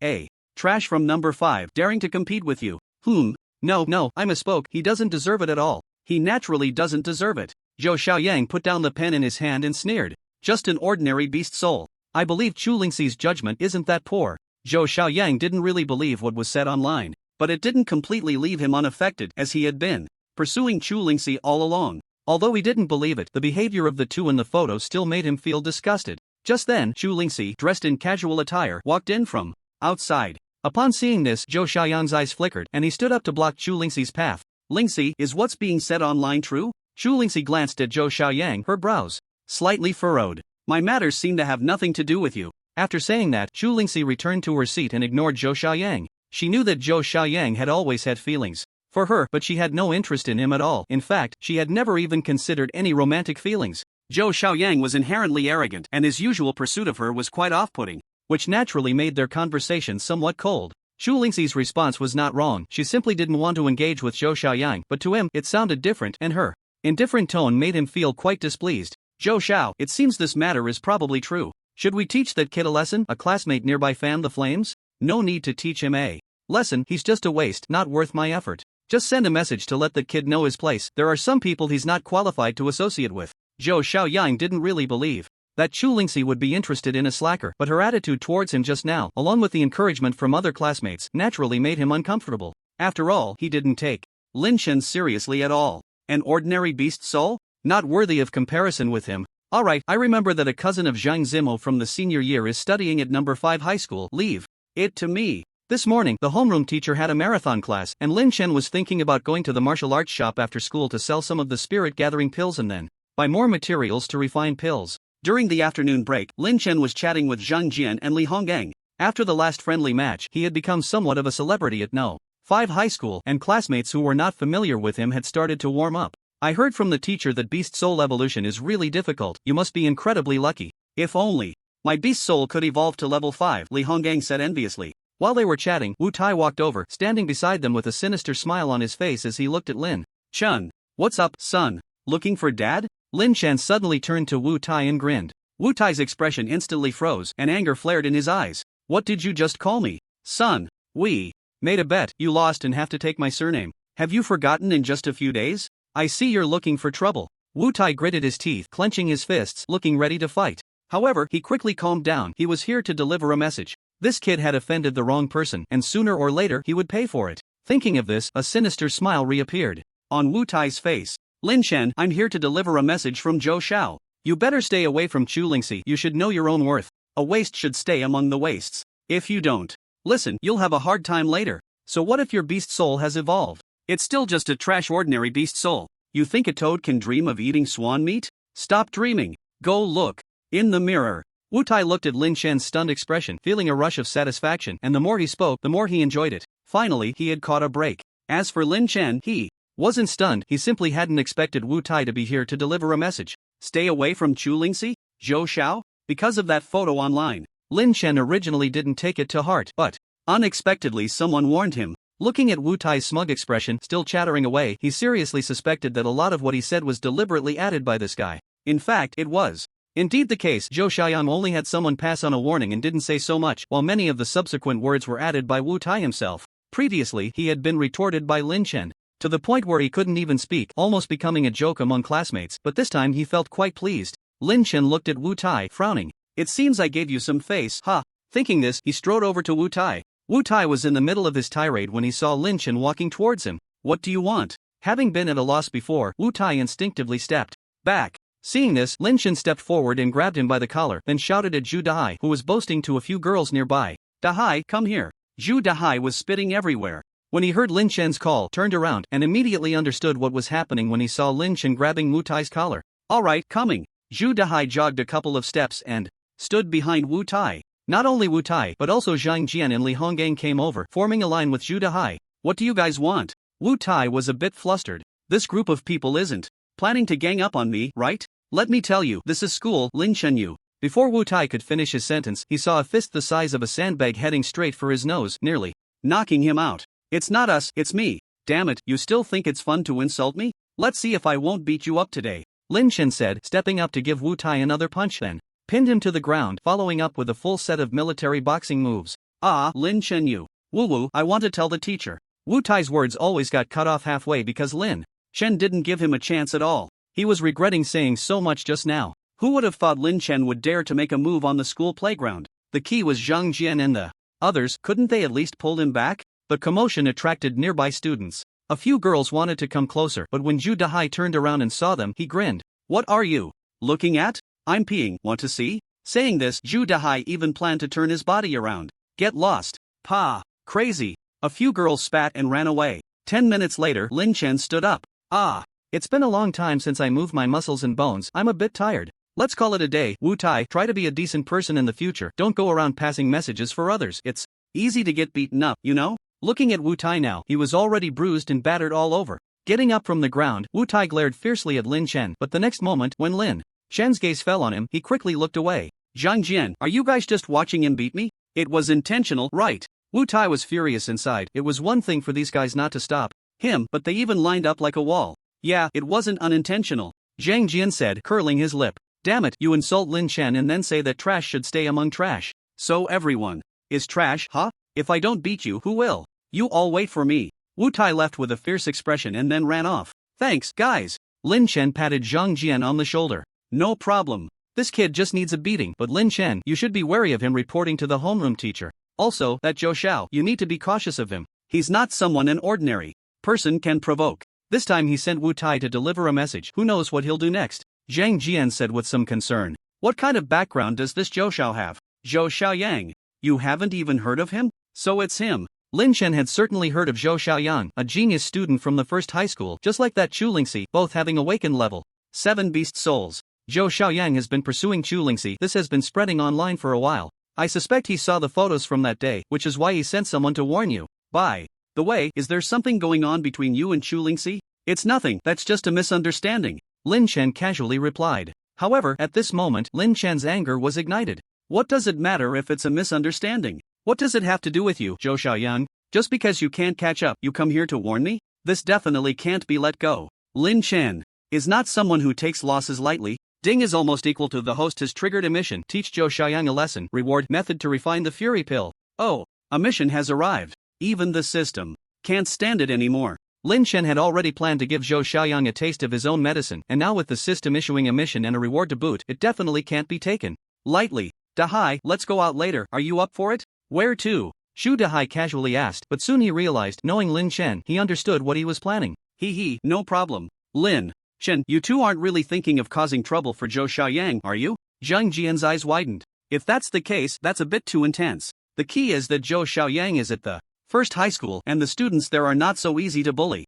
trash from number 5, daring to compete with you. No, I misspoke, he doesn't deserve it at all. He naturally doesn't deserve it. Zhou Xiaoyang put down the pen in his hand and sneered. Just an ordinary beast soul. I believe Chu Lingxi's judgment isn't that poor. Zhou Xiaoyang didn't really believe what was said online, but it didn't completely leave him unaffected, as he had been pursuing Chu Lingxi all along. Although he didn't believe it, the behavior of the 2 in the photo still made him feel disgusted. Just then, Chu Lingxi, dressed in casual attire, walked in from outside. Upon seeing this, Zhou Xiaoyang's eyes flickered, and he stood up to block Chu Lingxi's path. Lingxi, is what's being said online true? Chu Lingxi glanced at Zhou Xiaoyang, her brows slightly furrowed. My matters seem to have nothing to do with you. After saying that, Chu Lingxi returned to her seat and ignored Zhou Xiaoyang. She knew that Zhou Xiaoyang had always had feelings for her, but she had no interest in him at all. In fact, she had never even considered any romantic feelings. Zhou Xiaoyang was inherently arrogant, and his usual pursuit of her was quite off-putting, which naturally made their conversation somewhat cold. Chu Lingxi's response was not wrong, she simply didn't want to engage with Zhou Xiaoyang, but to him, it sounded different, and her indifferent tone made him feel quite displeased. Zhou Xiao, it seems this matter is probably true. Should we teach that kid a lesson? A classmate nearby fanned the flames. No need to teach him a lesson, he's just a waste, not worth my effort. Just send a message to let that kid know his place. There are some people he's not qualified to associate with. Zhou Xiaoyang didn't really believe that Chu Lingxi would be interested in a slacker, but her attitude towards him just now, along with the encouragement from other classmates, naturally made him uncomfortable. After all, he didn't take Lynch seriously at all. An ordinary beast soul? Not worthy of comparison with him. Alright, I remember that a cousin of Zhang Zimo from the senior year is studying at number 5 high school. Leave it to me. This morning, the homeroom teacher had a marathon class, and Lin Chen was thinking about going to the martial arts shop after school to sell some of the spirit-gathering pills and then buy more materials to refine pills. During the afternoon break, Lin Chen was chatting with Zhang Jian and Li Honggang. After the last friendly match, he had become somewhat of a celebrity at No. 5 high school, and classmates who were not familiar with him had started to warm up. I heard from the teacher that beast soul evolution is really difficult. You must be incredibly lucky. If only my beast soul could evolve to level 5, Li Honggang said enviously. While they were chatting, Wu Tai walked over, standing beside them with a sinister smile on his face as he looked at Lin Chen. What's up, son? Looking for dad? Lin Chen suddenly turned to Wu Tai and grinned. Wu Tai's expression instantly froze, and anger flared in his eyes. What did you just call me? Son. We made a bet. You lost and have to take my surname. Have you forgotten in just a few days? I see you're looking for trouble. Wu Tai gritted his teeth, clenching his fists, looking ready to fight. However, he quickly calmed down. He was here to deliver a message. This kid had offended the wrong person, and sooner or later he would pay for it. Thinking of this, a sinister smile reappeared on Wu Tai's face. Lin Chen, I'm here to deliver a message from Zhou Xiao. You better stay away from Chu Lingxi. You should know your own worth. A waste should stay among the wastes. If you don't listen, you'll have a hard time later. So what if your beast soul has evolved? It's still just a trash ordinary beast soul. You think a toad can dream of eating swan meat? Stop dreaming. Go look in the mirror. Wu Tai looked at Lin Chen's stunned expression, feeling a rush of satisfaction, and the more he spoke, the more he enjoyed it. Finally, he had caught a break. As for Lin Chen, he wasn't stunned, he simply hadn't expected Wu Tai to be here to deliver a message. Stay away from Chu Lingxi? Zhou Xiao? Because of that photo online. Lin Chen originally didn't take it to heart, but unexpectedly someone warned him. Looking at Wu Tai's smug expression, still chattering away, he seriously suspected that a lot of what he said was deliberately added by this guy. In fact, it was indeed the case. Zhou Xiaoyang only had someone pass on a warning and didn't say so much, while many of the subsequent words were added by Wu Tai himself. Previously, he had been retorted by Lin Chen, to the point where he couldn't even speak, almost becoming a joke among classmates, but this time he felt quite pleased. Lin Chen looked at Wu Tai, frowning. It seems I gave you some face, huh? Thinking this, he strode over to Wu Tai. Wu Tai was in the middle of his tirade when he saw Lin Chen walking towards him. What do you want? Having been at a loss before, Wu Tai instinctively stepped back. Seeing this, Lin Chen stepped forward and grabbed him by the collar, then shouted at Zhu Dahai, who was boasting to a few girls nearby. Dahai, come here. Zhu Dahai was spitting everywhere. When he heard Lin Chen's call, turned around, and immediately understood what was happening when he saw Lin Chen grabbing Wu Tai's collar. Alright, coming. Zhu Dahai jogged a couple of steps and stood behind Wu Tai. Not only Wu Tai but also Zhang Jian and Li Honggang came over, forming a line with Zhu Dahai. What do you guys want? Wu Tai was a bit flustered. This group of people isn't planning to gang up on me, right? Let me tell you, this is school, Lin Chenyu. Before Wu Tai could finish his sentence, he saw a fist the size of a sandbag heading straight for his nose, nearly knocking him out. It's not us, it's me. Damn it, you still think it's fun to insult me? Let's see if I won't beat you up today, Lin Chen said, stepping up to give Wu Tai another punch, then pinned him to the ground, following up with a full set of military boxing moves. Ah, Lin Chenyu. Wu, I want to tell the teacher. Wu Tai's words always got cut off halfway because Lin Chen didn't give him a chance at all. He was regretting saying so much just now. Who would have thought Lin Chen would dare to make a move on the school playground? The key was Zhang Jian and the others. Couldn't they at least pull him back? The commotion attracted nearby students. A few girls wanted to come closer, but when Zhu Dahai turned around and saw them, he grinned. What are you looking at? I'm peeing, want to see? Saying this, Zhu Dahai even planned to turn his body around. Get lost. Pa. Crazy. A few girls spat and ran away. 10 minutes later, Lin Chen stood up. Ah. It's been a long time since I moved my muscles and bones, I'm a bit tired. Let's call it a day. Wu Tai, try to be a decent person in the future. Don't go around passing messages for others. It's easy to get beaten up, you know? Looking at Wu Tai now, he was already bruised and battered all over. Getting up from the ground, Wu Tai glared fiercely at Lin Chen, but the next moment, when Lin Chen's gaze fell on him, he quickly looked away. Zhang Jian, are you guys just watching him beat me? It was intentional, right? Wu Tai was furious inside. It was one thing for these guys not to stop him, but they even lined up like a wall. Yeah, it wasn't unintentional, Zhang Jian said, curling his lip. Damn it, you insult Lin Chen and then say that trash should stay among trash. So everyone is trash, huh? If I don't beat you, who will? You all wait for me. Wu Tai left with a fierce expression and then ran off. Thanks, guys. Lin Chen patted Zhang Jian on the shoulder. No problem. This kid just needs a beating, but Lin Chen, you should be wary of him reporting to the homeroom teacher. Also, that Zhou Xiao, you need to be cautious of him. He's not someone an ordinary person can provoke. This time he sent Wu Tai to deliver a message. Who knows what he'll do next? Zhang Jian said with some concern. What kind of background does this Zhou Xiao have? Zhou Xiaoyang. You haven't even heard of him? So it's him. Lin Chen had certainly heard of Zhou Xiaoyang, a genius student from the first high school, just like that Chu Lingxi, both having awakened level 7 beast souls. Zhou Xiaoyang has been pursuing Chu Lingxi. This has been spreading online for a while. I suspect he saw the photos from that day, which is why he sent someone to warn you. By the way, is there something going on between you and Chu Lingxi? It's nothing, that's just a misunderstanding, Lin Chen casually replied. However, at this moment, Lin Chen's anger was ignited. What does it matter if it's a misunderstanding? What does it have to do with you, Zhou Xiaoyang? Just because you can't catch up, you come here to warn me? This definitely can't be let go. Lin Chen is not someone who takes losses lightly. Ding is almost equal to the host has triggered a mission. Teach Zhou Xiaoyang a lesson. Reward method to refine the fury pill. Oh, a mission has arrived. Even the system can't stand it anymore. Lin Chen had already planned to give Zhou Xiaoyang a taste of his own medicine, and now with the system issuing a mission and a reward to boot, it definitely can't be taken lightly. Dahai, let's go out later, are you up for it? Where to? Zhu Dahai casually asked, but soon he realized, knowing Lin Chen, he understood what he was planning. Hee, no problem. Lin Chen, you two aren't really thinking of causing trouble for Zhou Xiaoyang, are you? Zhang Jian's eyes widened. If that's the case, that's a bit too intense. The key is that Zhou Xiaoyang is at the first high school, and the students there are not so easy to bully.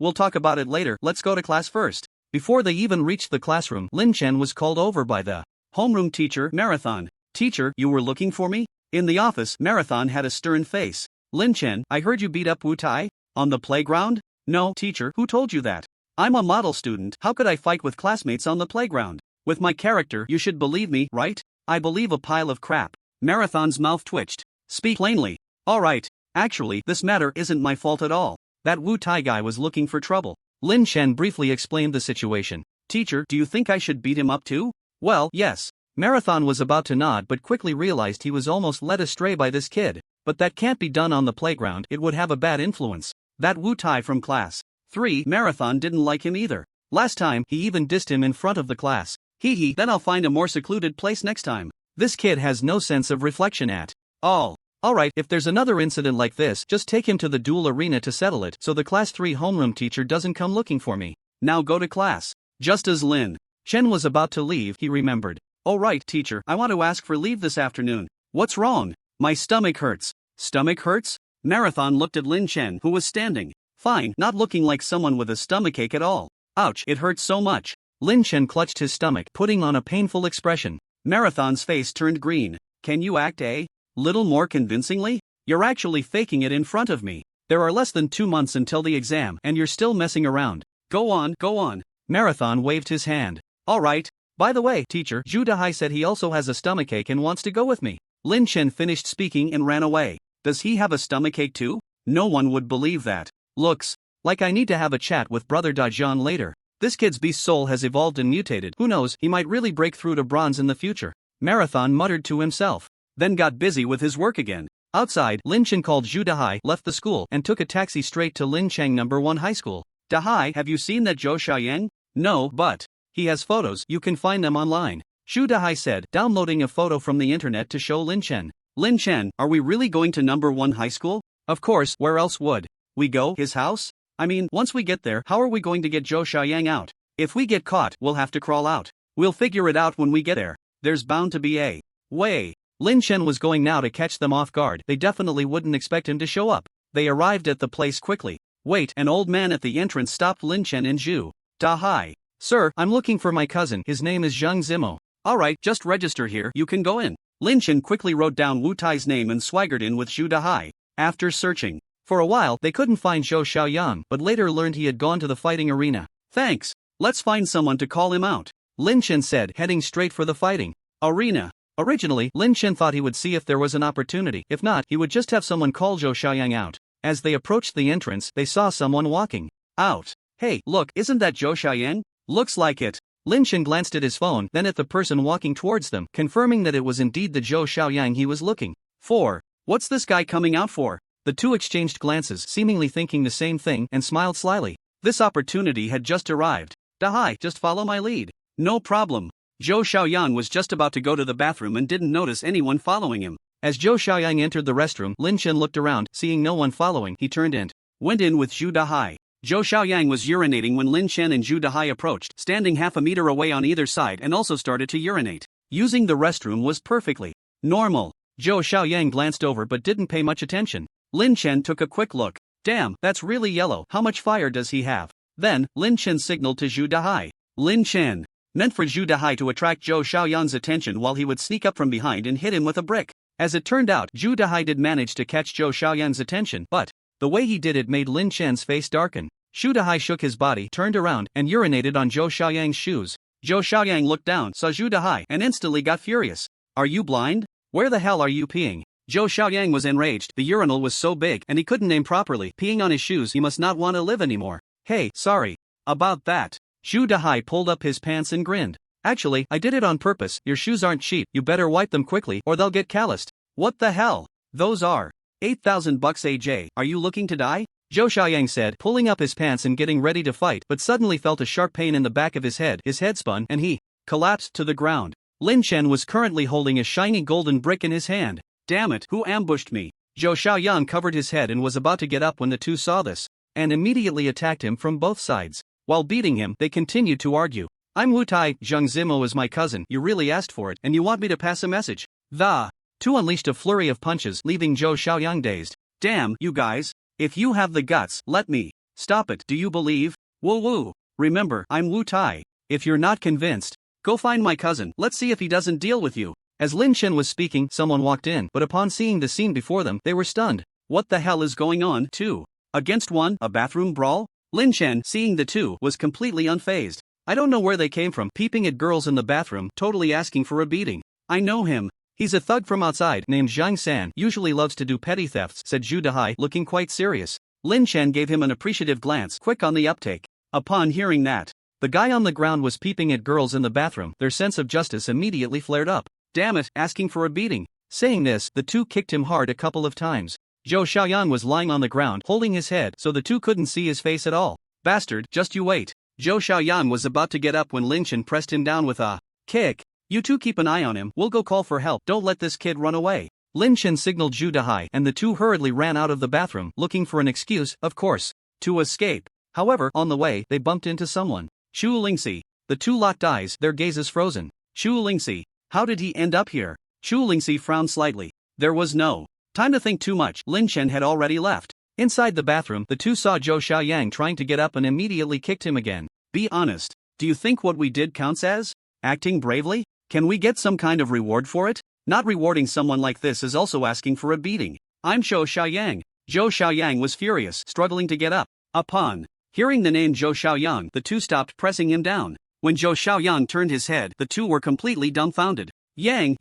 We'll talk about it later, let's go to class first. Before they even reached the classroom, Lin Chen was called over by the homeroom teacher, Marathon. Teacher, you were looking for me? In the office, Marathon had a stern face. Lin Chen, I heard you beat up Wu Tai? On the playground? No, teacher, who told you that? I'm a model student, how could I fight with classmates on the playground? With my character, you should believe me, right? I believe a pile of crap. Marathon's mouth twitched. Speak plainly. Alright, actually, this matter isn't my fault at all. That Wu Tai guy was looking for trouble. Lin Chen briefly explained the situation. Teacher, do you think I should beat him up too? Well, yes. Marathon was about to nod but quickly realized he was almost led astray by this kid. But that can't be done on the playground, it would have a bad influence. That Wu Tai from class 3, Marathon didn't like him either. Last time, he even dissed him in front of the class. Then I'll find a more secluded place next time. This kid has no sense of reflection at all. Alright, if there's another incident like this, just take him to the duel arena to settle it so the class 3 homeroom teacher doesn't come looking for me. Now go to class. Just as Lin Chen was about to leave, he remembered. Oh right, teacher, I want to ask for leave this afternoon. What's wrong? My stomach hurts. Stomach hurts? Marathon looked at Lin Chen, who was standing fine, not looking like someone with a stomachache at all. Ouch, it hurts so much. Lin Chen clutched his stomach, putting on a painful expression. Marathon's face turned green. Can you act a little more convincingly? You're actually faking it in front of me. There are less than 2 months until the exam and you're still messing around. Go on, go on. Marathon waved his hand. Alright. By the way, teacher, Zhu Dahai said he also has a stomachache and wants to go with me. Lin Chen finished speaking and ran away. Does he have a stomachache too? No one would believe that. Looks like I need to have a chat with Brother Dajian later. This kid's beast soul has evolved and mutated. Who knows, he might really break through to bronze in the future. Marathon muttered to himself. Then got busy with his work again. Outside, Lin Chen called Zhu Dahai, left the school, and took a taxi straight to Lin Cheng No. 1 High School. Dahai, have you seen that Zhou Xiaoyang? No, but he has photos, you can find them online. Zhu Dahai said, downloading a photo from the internet to show Lin Chen. Lin Chen, are we really going to No. 1 High School? Of course, where else would we go? His house? I mean, once we get there, how are we going to get Zhou Xiaoyang out? If we get caught, we'll have to crawl out. We'll figure it out when we get there. There's bound to be a way. Lin Chen was going now to catch them off guard. They definitely wouldn't expect him to show up. They arrived at the place quickly. Wait, an old man at the entrance stopped Lin Chen and Zhu Dahai. Sir, I'm looking for my cousin. His name is Zhang Zimo. Alright, just register here, you can go in. Lin Chen quickly wrote down Wu Tai's name and swaggered in with Zhu Dahai. After searching for a while, they couldn't find Zhou Xiaoyang, but later learned he had gone to the fighting arena. Thanks. Let's find someone to call him out, Lin Chen said, heading straight for the fighting arena. Originally, Lin Chen thought he would see if there was an opportunity. If not, he would just have someone call Zhou Xiaoyang out. As they approached the entrance, they saw someone walking out. Hey, look, isn't that Zhou Xiaoyang? Looks like it. Lin Chen glanced at his phone, then at the person walking towards them, confirming that it was indeed the Zhou Xiaoyang he was looking for. What's this guy coming out for? The two exchanged glances, seemingly thinking the same thing, and smiled slyly. This opportunity had just arrived. Dahai, just follow my lead. No problem. Zhou Xiaoyang was just about to go to the bathroom and didn't notice anyone following him. As Zhou Xiaoyang entered the restroom, Lin Chen looked around, seeing no one following, he turned and went in with Zhu Dahai. Zhou Xiaoyang was urinating when Lin Chen and Zhu Dahai approached, standing half a meter away on either side, and also started to urinate. Using the restroom was perfectly normal. Zhou Xiaoyang glanced over but didn't pay much attention. Lin Chen took a quick look. Damn, that's really yellow. How much fire does he have? Then, Lin Chen signaled to Zhu Dahai. Lin Chen meant for Zhu Dahai to attract Zhou Xiaoyang's attention while he would sneak up from behind and hit him with a brick. As it turned out, Zhu Dahai did manage to catch Zhou Xiaoyang's attention, but the way he did it made Lin Chen's face darken. Zhu Dahai shook his body, turned around, and urinated on Zhou Xiaoyang's shoes. Zhou Xiaoyang looked down, saw Zhu Dahai, and instantly got furious. Are you blind? Where the hell are you peeing? Zhou Xiaoyang was enraged. The urinal was so big, and he couldn't aim properly. Peeing on his shoes, he must not want to live anymore. Hey, sorry about that. Zhu Dahai pulled up his pants and grinned. Actually, I did it on purpose. Your shoes aren't cheap. You better wipe them quickly, or they'll get calloused. What the hell? Those are 8,000 bucks AJ. Are you looking to die? Zhou Xiaoyang said, pulling up his pants and getting ready to fight, but suddenly felt a sharp pain in the back of his head. His head spun, and he collapsed to the ground. Lin Chen was currently holding a shiny golden brick in his hand. Damn it, who ambushed me? Zhou Xiaoyang covered his head and was about to get up when the two saw this, and immediately attacked him from both sides. While beating him, they continued to argue. I'm Wu Tai, Zhang Zimo is my cousin. You really asked for it, and you want me to pass a message? The two unleashed a flurry of punches, leaving Zhou Xiaoyang dazed. Damn, you guys. If you have the guts, let me stop it. Do you believe? Woo woo. Remember, I'm Wu Tai. If you're not convinced, go find my cousin. Let's see if he doesn't deal with you. As Lin Chen was speaking, someone walked in, but upon seeing the scene before them, they were stunned. What the hell is going on? 2 against 1, a bathroom brawl? Lin Chen, seeing the two, was completely unfazed. I don't know where they came from, peeping at girls in the bathroom, totally asking for a beating. I know him. He's a thug from outside, named Zhang San, usually loves to do petty thefts, said Zhu Dahai, looking quite serious. Lin Chen gave him an appreciative glance, quick on the uptake. Upon hearing that the guy on the ground was peeping at girls in the bathroom, their sense of justice immediately flared up. Damn it, asking for a beating. Saying this, the two kicked him hard a couple of times. Zhou Xiaoyang was lying on the ground, holding his head, so the two couldn't see his face at all. Bastard, just you wait. Zhou Xiaoyang was about to get up when Lin Chen pressed him down with a kick. You two keep an eye on him, we'll go call for help, don't let this kid run away. Lin Chen signaled Zhu Dahai, and the two hurriedly ran out of the bathroom, looking for an excuse, of course, to escape. However, on the way, they bumped into someone. Xu Lingxi. The two locked eyes, their gazes frozen. Xu Lingxi. How did he end up here? Xu Lingxi frowned slightly. There was no time to think too much. Lin Chen had already left. Inside the bathroom, the two saw Zhou Xiaoyang trying to get up and immediately kicked him again. Be honest. Do you think what we did counts as acting bravely? Can we get some kind of reward for it? Not rewarding someone like this is also asking for a beating. I'm Zhou Xiaoyang. Zhou Xiaoyang was furious, struggling to get up. Upon hearing the name Zhou Xiaoyang, the two stopped pressing him down. When Zhou Xiaoyang turned his head, the two were completely dumbfounded. Yang,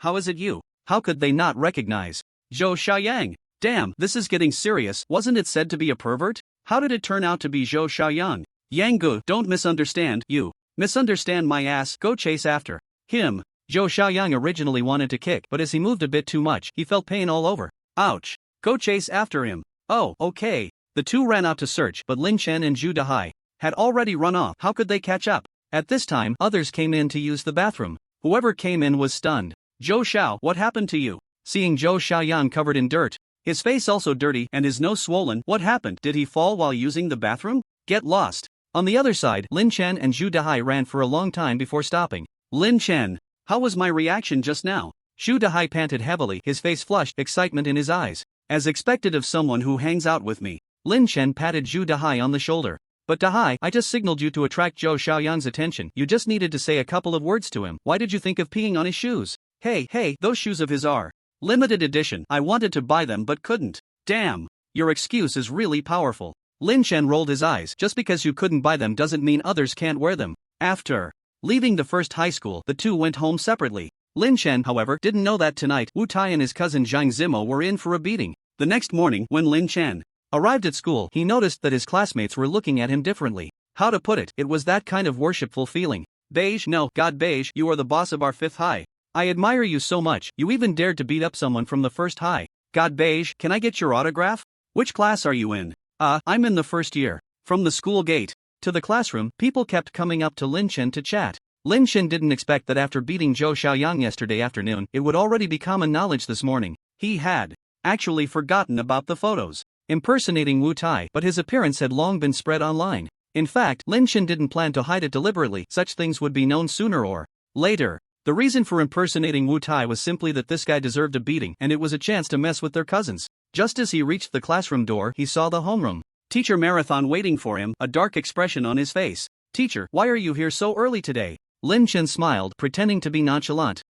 how is it you? How could they not recognize Zhou Xiaoyang? Damn, this is getting serious. Wasn't it said to be a pervert? How did it turn out to be Zhou Xiaoyang? Yang, don't misunderstand, you. Misunderstand my ass, go chase after him. Zhou Xiaoyang originally wanted to kick, but as he moved a bit too much, he felt pain all over. Ouch. Go chase after him. Oh, okay. The two ran out to search, but Lin Chen and Zhu Dahai had already run off. How could they catch up? At this time, others came in to use the bathroom. Whoever came in was stunned. Zhou Xiao, what happened to you? Seeing Zhou Xiaoyang covered in dirt, his face also dirty and his nose swollen, what happened? Did he fall while using the bathroom? Get lost. On the other side, Lin Chen and Zhu Dahai ran for a long time before stopping. Lin Chen, how was my reaction just now? Zhu Dahai panted heavily, his face flushed, excitement in his eyes. As expected of someone who hangs out with me. Lin Chen patted Zhu Dahai on the shoulder. But Dahai, I just signaled you to attract Zhou Xiaoyang's attention. You just needed to say a couple of words to him. Why did you think of peeing on his shoes? Hey, those shoes of his are limited edition. I wanted to buy them but couldn't. Damn, your excuse is really powerful. Lin Chen rolled his eyes. Just because you couldn't buy them doesn't mean others can't wear them. After leaving the first high school, the two went home separately. Lin Chen, however, didn't know that tonight Wu Tai and his cousin Zhang Zimo were in for a beating. The next morning, when Lin Chen arrived at school, he noticed that his classmates were looking at him differently. How to put it, it was that kind of worshipful feeling. Beige, no, God Beige, you are the boss of our 5th high. I admire you so much, you even dared to beat up someone from the 1st high. God Beige, can I get your autograph? Which class are you in? I'm in the 1st year. From the school gate to the classroom, people kept coming up to Lin Chen to chat. Lin Chen didn't expect that after beating Zhou Xiaoyang yesterday afternoon, it would already be common knowledge this morning. He had actually forgotten about the photos impersonating Wu Tai, but his appearance had long been spread online. In fact, Lin Chen didn't plan to hide it deliberately, such things would be known sooner or later. The reason for impersonating Wu Tai was simply that this guy deserved a beating and it was a chance to mess with their cousins. Just as he reached the classroom door, he saw the homeroom teacher Marathon waiting for him, a dark expression on his face. Teacher, why are you here so early today? Lin Chen smiled, pretending to be nonchalant.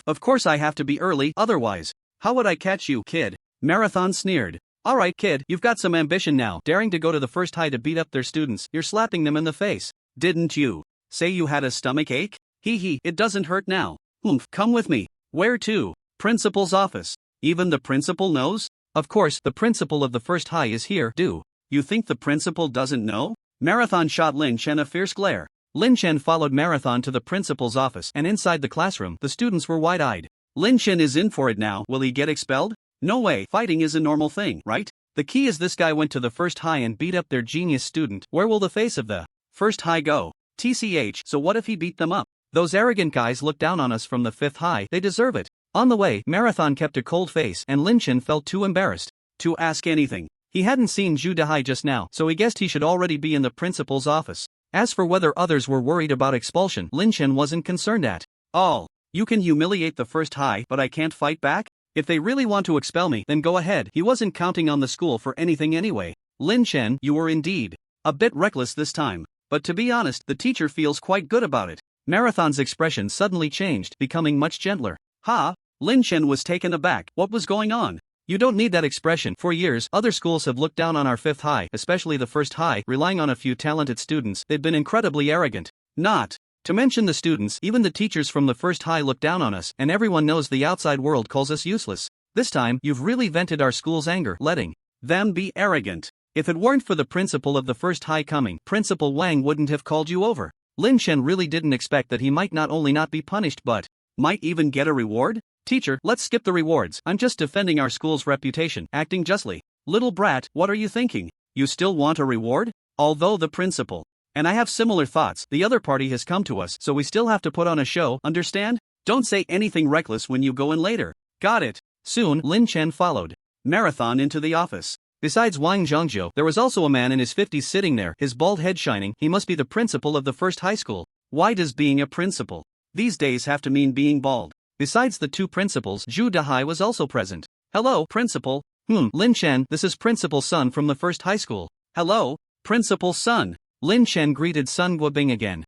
Of course I have to be early, otherwise. How would I catch you, kid? Marathon sneered. Alright kid, you've got some ambition now, daring to go to the 1st high to beat up their students, you're slapping them in the face. Didn't you say you had a stomach ache? It doesn't hurt now. Come with me. Where to? Principal's office. Even the principal knows? Of course, the principal of the 1st high is here. Do you think the principal doesn't know? Marathon shot Lin Chen a fierce glare. Lin Chen followed Marathon to the principal's office, and inside the classroom, the students were wide-eyed. Lin Chen is in for it now. Will he get expelled? No way, fighting is a normal thing, right? The key is this guy went to the 1st high and beat up their genius student. Where will the face of the 1st high go? TCH, so what if he beat them up? Those arrogant guys look down on us from the 5th high, they deserve it. On the way, Marathon kept a cold face and Lin Chen felt too embarrassed to ask anything. He hadn't seen Zhu Dahai just now, so he guessed he should already be in the principal's office. As for whether others were worried about expulsion, Lin Chen wasn't concerned at all. You can humiliate the 1st high, but I can't fight back? If they really want to expel me, then go ahead. He wasn't counting on the school for anything anyway. Lin Chen, you were indeed a bit reckless this time. But to be honest, the teacher feels quite good about it. Marathon's expression suddenly changed, becoming much gentler. Lin Chen was taken aback. What was going on? You don't need that expression. For years, other schools have looked down on our 5th high, especially the 1st high, relying on a few talented students. They've been incredibly arrogant. Not to mention the students, even the teachers from the 1st high look down on us, and everyone knows the outside world calls us useless. This time, you've really vented our school's anger, letting them be arrogant. If it weren't for the principal of the 1st high coming, Principal Wang wouldn't have called you over. Lin Chen really didn't expect that he might not only not be punished but might even get a reward? Teacher, let's skip the rewards. I'm just defending our school's reputation, acting justly. Little brat, what are you thinking? You still want a reward? Although the principal and I have similar thoughts, the other party has come to us, so we still have to put on a show, understand? Don't say anything reckless when you go in later. Got it. Soon, Lin Chen followed Marathon into the office. Besides Wang Zhongzhou, there was also a man in his 50s sitting there, his bald head shining. He must be the principal of the 1st high school. Why does being a principal these days have to mean being bald? Besides the two principals, Zhu Dahai was also present. Hello, principal. Lin Chen, this is Principal Sun from the 1st high school. Hello, Principal Sun. Lin Chen greeted Sun Guobing again.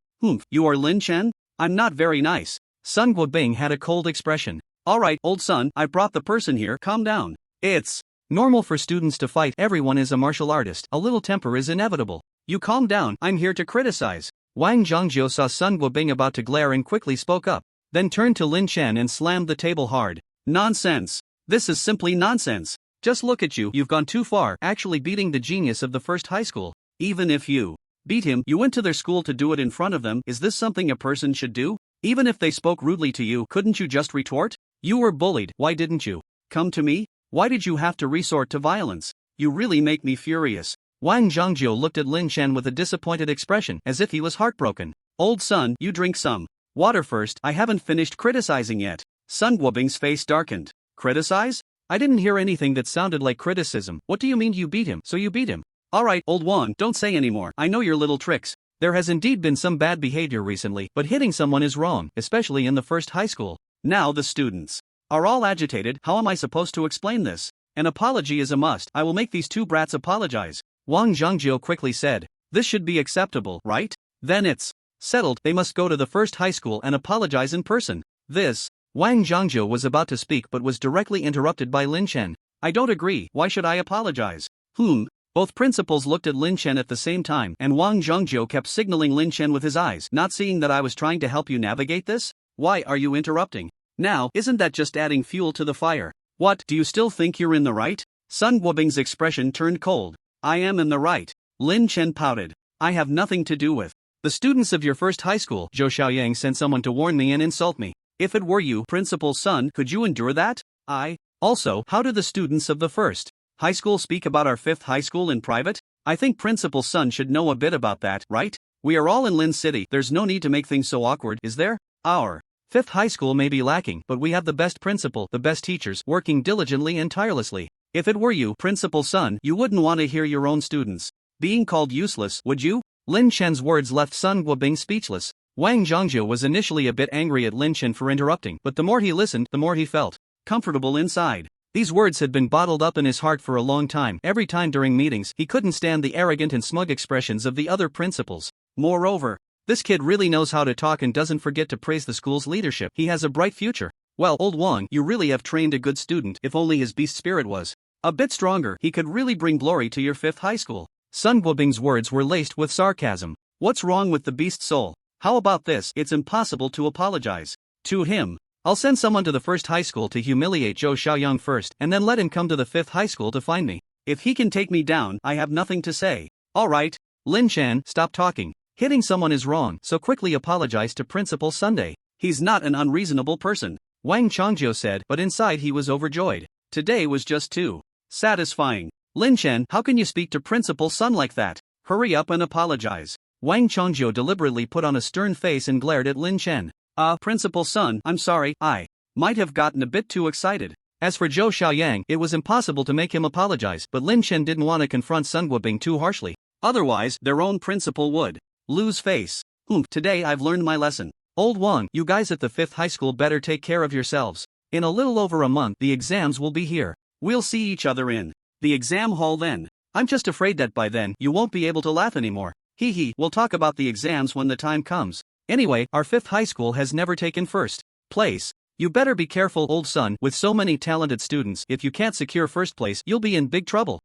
You are Lin Chen? I'm not very nice. Sun Guobing had a cold expression. Alright, old son, I brought the person here, calm down. It's normal for students to fight, everyone is a martial artist, a little temper is inevitable. You calm down, I'm here to criticize. Wang Zhongjio saw Sun Guobing about to glare and quickly spoke up, then turned to Lin Chen and slammed the table hard. Nonsense. This is simply nonsense. Just look at you, you've gone too far, actually beating the genius of the first high school. Even if you beat him, you went to their school to do it in front of them. Is this something a person should do? Even if they spoke rudely to you, couldn't you just retort? You were bullied, why didn't you come to me? Why did you have to resort to violence? You really make me furious. Wang Zhongjio looked at Lin Chen with a disappointed expression, as if he was heartbroken. Old son, you drink some water first, I haven't finished criticizing yet. Sun Guobing's face darkened. Criticize? I didn't hear anything that sounded like criticism. What do you mean you beat him? So you beat him. Alright, old Wang, don't say anymore. I know your little tricks. There has indeed been some bad behavior recently, but hitting someone is wrong, especially in the first high school. Now the students are all agitated. How am I supposed to explain this? An apology is a must. I will make these two brats apologize. Wang Zhongjio quickly said. This should be acceptable, right? Then it's settled. They must go to the first high school and apologize in person. This. Wang Zhongjio was about to speak but was directly interrupted by Lin Chen. I don't agree. Why should I apologize? Both principals looked at Lin Chen at the same time, and Wang Zhongjio kept signaling Lin Chen with his eyes, not seeing that I was trying to help you navigate this? Why are you interrupting? Now, isn't that just adding fuel to the fire? What, do you still think you're in the right? Sun Guobing's expression turned cold. I am in the right. Lin Chen pouted. I have nothing to do with the students of your first high school. Zhou Xiaoyang sent someone to warn me and insult me. If it were you, principal's son, could you endure that? Also, how do the students of the first high school speak about our fifth high school in private? I think principal's son should know a bit about that, right? We are all in Lin City, there's no need to make things so awkward, is there? Our fifth high school may be lacking, but we have the best principal, the best teachers, working diligently and tirelessly. If it were you, principal's son, you wouldn't want to hear your own students being called useless, would you? Lin Chen's words left Sun Guobing speechless. Wang Zhongjio was initially a bit angry at Lin Chen for interrupting, but the more he listened, the more he felt comfortable inside. These words had been bottled up in his heart for a long time. Every time during meetings, he couldn't stand the arrogant and smug expressions of the other principals. Moreover, this kid really knows how to talk and doesn't forget to praise the school's leadership. He has a bright future. Well, old Wang, you really have trained a good student. If only his beast spirit was a bit stronger, he could really bring glory to your fifth high school. Sun Guobing's words were laced with sarcasm. What's wrong with the beast soul? How about this? It's impossible to apologize to him. I'll send someone to the first high school to humiliate Zhou Xiaoyang first, and then let him come to the fifth high school to find me. If he can take me down, I have nothing to say. Alright, Lin Chen, stop talking. Hitting someone is wrong, so quickly apologize to Principal Sunday. He's not an unreasonable person, Wang Zhongjio said, but inside he was overjoyed. Today was just too satisfying. Lin Chen, how can you speak to Principal Sun like that? Hurry up and apologize. Wang Zhongjio deliberately put on a stern face and glared at Lin Chen. Principal Sun, I'm sorry, I might have gotten a bit too excited. As for Zhou Xiaoyang, it was impossible to make him apologize, but Lin Chen didn't want to confront Sun Guobing too harshly. Otherwise, their own principal would lose face. Today I've learned my lesson. Old Wang, you guys at the fifth high school better take care of yourselves. In a little over a month, the exams will be here. We'll see each other in the exam hall then. I'm just afraid that by then, you won't be able to laugh anymore. We'll talk about the exams when the time comes. Anyway, our fifth high school has never taken first place. You better be careful, old son, with so many talented students. If you can't secure first place, you'll be in big trouble.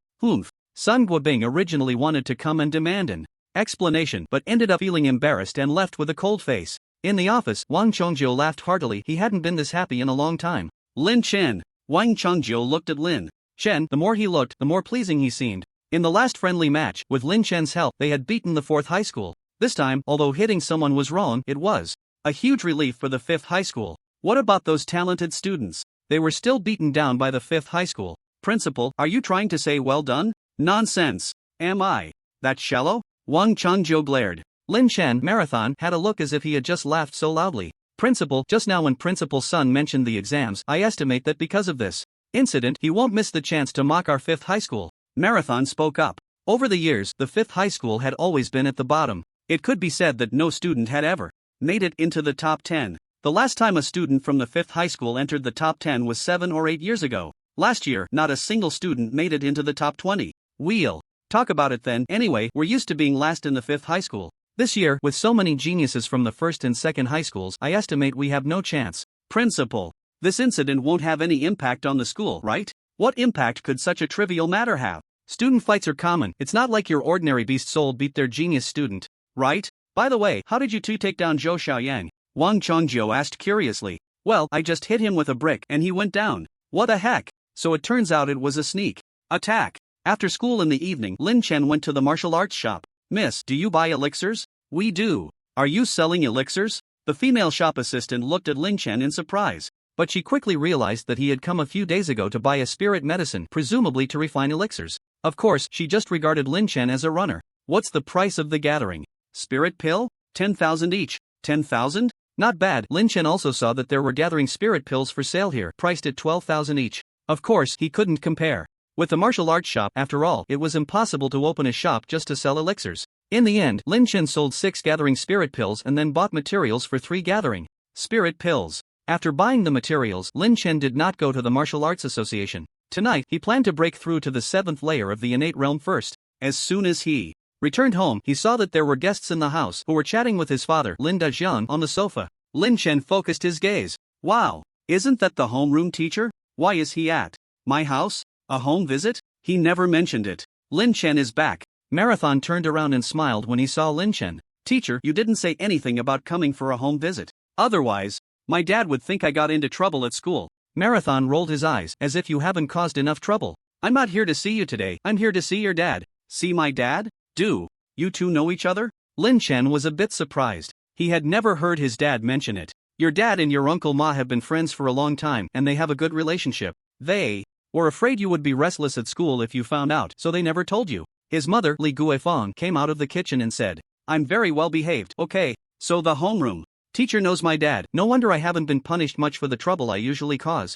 Sun Guobing originally wanted to come and demand an explanation, but ended up feeling embarrassed and left with a cold face. In the office, Wang Zhongjio laughed heartily. He hadn't been this happy in a long time. Lin Chen. Wang Zhongjio looked at Lin Chen. The more he looked, the more pleasing he seemed. In the last friendly match, with Lin Chen's help, they had beaten the fourth high school. This time, although hitting someone was wrong, it was a huge relief for the fifth high school. What about those talented students? They were still beaten down by the fifth high school. Principal, are you trying to say well done? Nonsense. Am I that shallow? Wang Zhongjio glared. Lin Chen, Marathon, had a look as if he had just laughed so loudly. Principal, just now when Principal Sun mentioned the exams, I estimate that because of this incident, he won't miss the chance to mock our fifth high school. Marathon spoke up. Over the years, the fifth high school had always been at the bottom. It could be said that no student had ever made it into the top 10. The last time a student from the fifth high school entered the top 10 was 7 or 8 years ago. Last year, not a single student made it into the top 20. We'll talk about it then. Anyway, we're used to being last in the fifth high school. This year, with so many geniuses from the first and second high schools, I estimate we have no chance. Principal, this incident won't have any impact on the school, right? What impact could such a trivial matter have? Student fights are common. It's not like your ordinary beast soul beat their genius student, right? By the way, how did you two take down Zhou Xiaoyang? Wang Chongjiu asked curiously. Well, I just hit him with a brick and he went down. What the heck? So it turns out it was a sneak attack. After school in the evening, Lin Chen went to the martial arts shop. Miss, do you buy elixirs? We do. Are you selling elixirs? The female shop assistant looked at Lin Chen in surprise. But she quickly realized that he had come a few days ago to buy a spirit medicine, presumably to refine elixirs. Of course, she just regarded Lin Chen as a runner. What's the price of the gathering? Spirit pill? 10,000 each. 10,000? Not bad. Lin Chen also saw that there were gathering spirit pills for sale here, priced at 12,000 each. Of course, he couldn't compare. With the martial arts shop, after all, it was impossible to open a shop just to sell elixirs. In the end, Lin Chen sold 6 gathering spirit pills and then bought materials for 3 gathering spirit pills. After buying the materials, Lin Chen did not go to the Martial Arts Association. Tonight, he planned to break through to the 7th layer of the innate realm first. As soon as he returned home, he saw that there were guests in the house who were chatting with his father, Lin Dajian, on the sofa. Lin Chen focused his gaze. Wow, isn't that the homeroom teacher? Why is he at my house? A home visit? He never mentioned it. Lin Chen is back. Marathon turned around and smiled when he saw Lin Chen. Teacher, you didn't say anything about coming for a home visit. Otherwise, my dad would think I got into trouble at school. Marathon rolled his eyes, as if you haven't caused enough trouble. I'm not here to see you today, I'm here to see your dad. See my dad? Do you two know each other? Lin Chen was a bit surprised. He had never heard his dad mention it. Your dad and your uncle Ma have been friends for a long time, and they have a good relationship. They were afraid you would be restless at school if you found out, so they never told you. His mother, Li Guifang, came out of the kitchen and said, I'm very well behaved. Okay, so the homeroom teacher knows my dad. No wonder I haven't been punished much for the trouble I usually cause.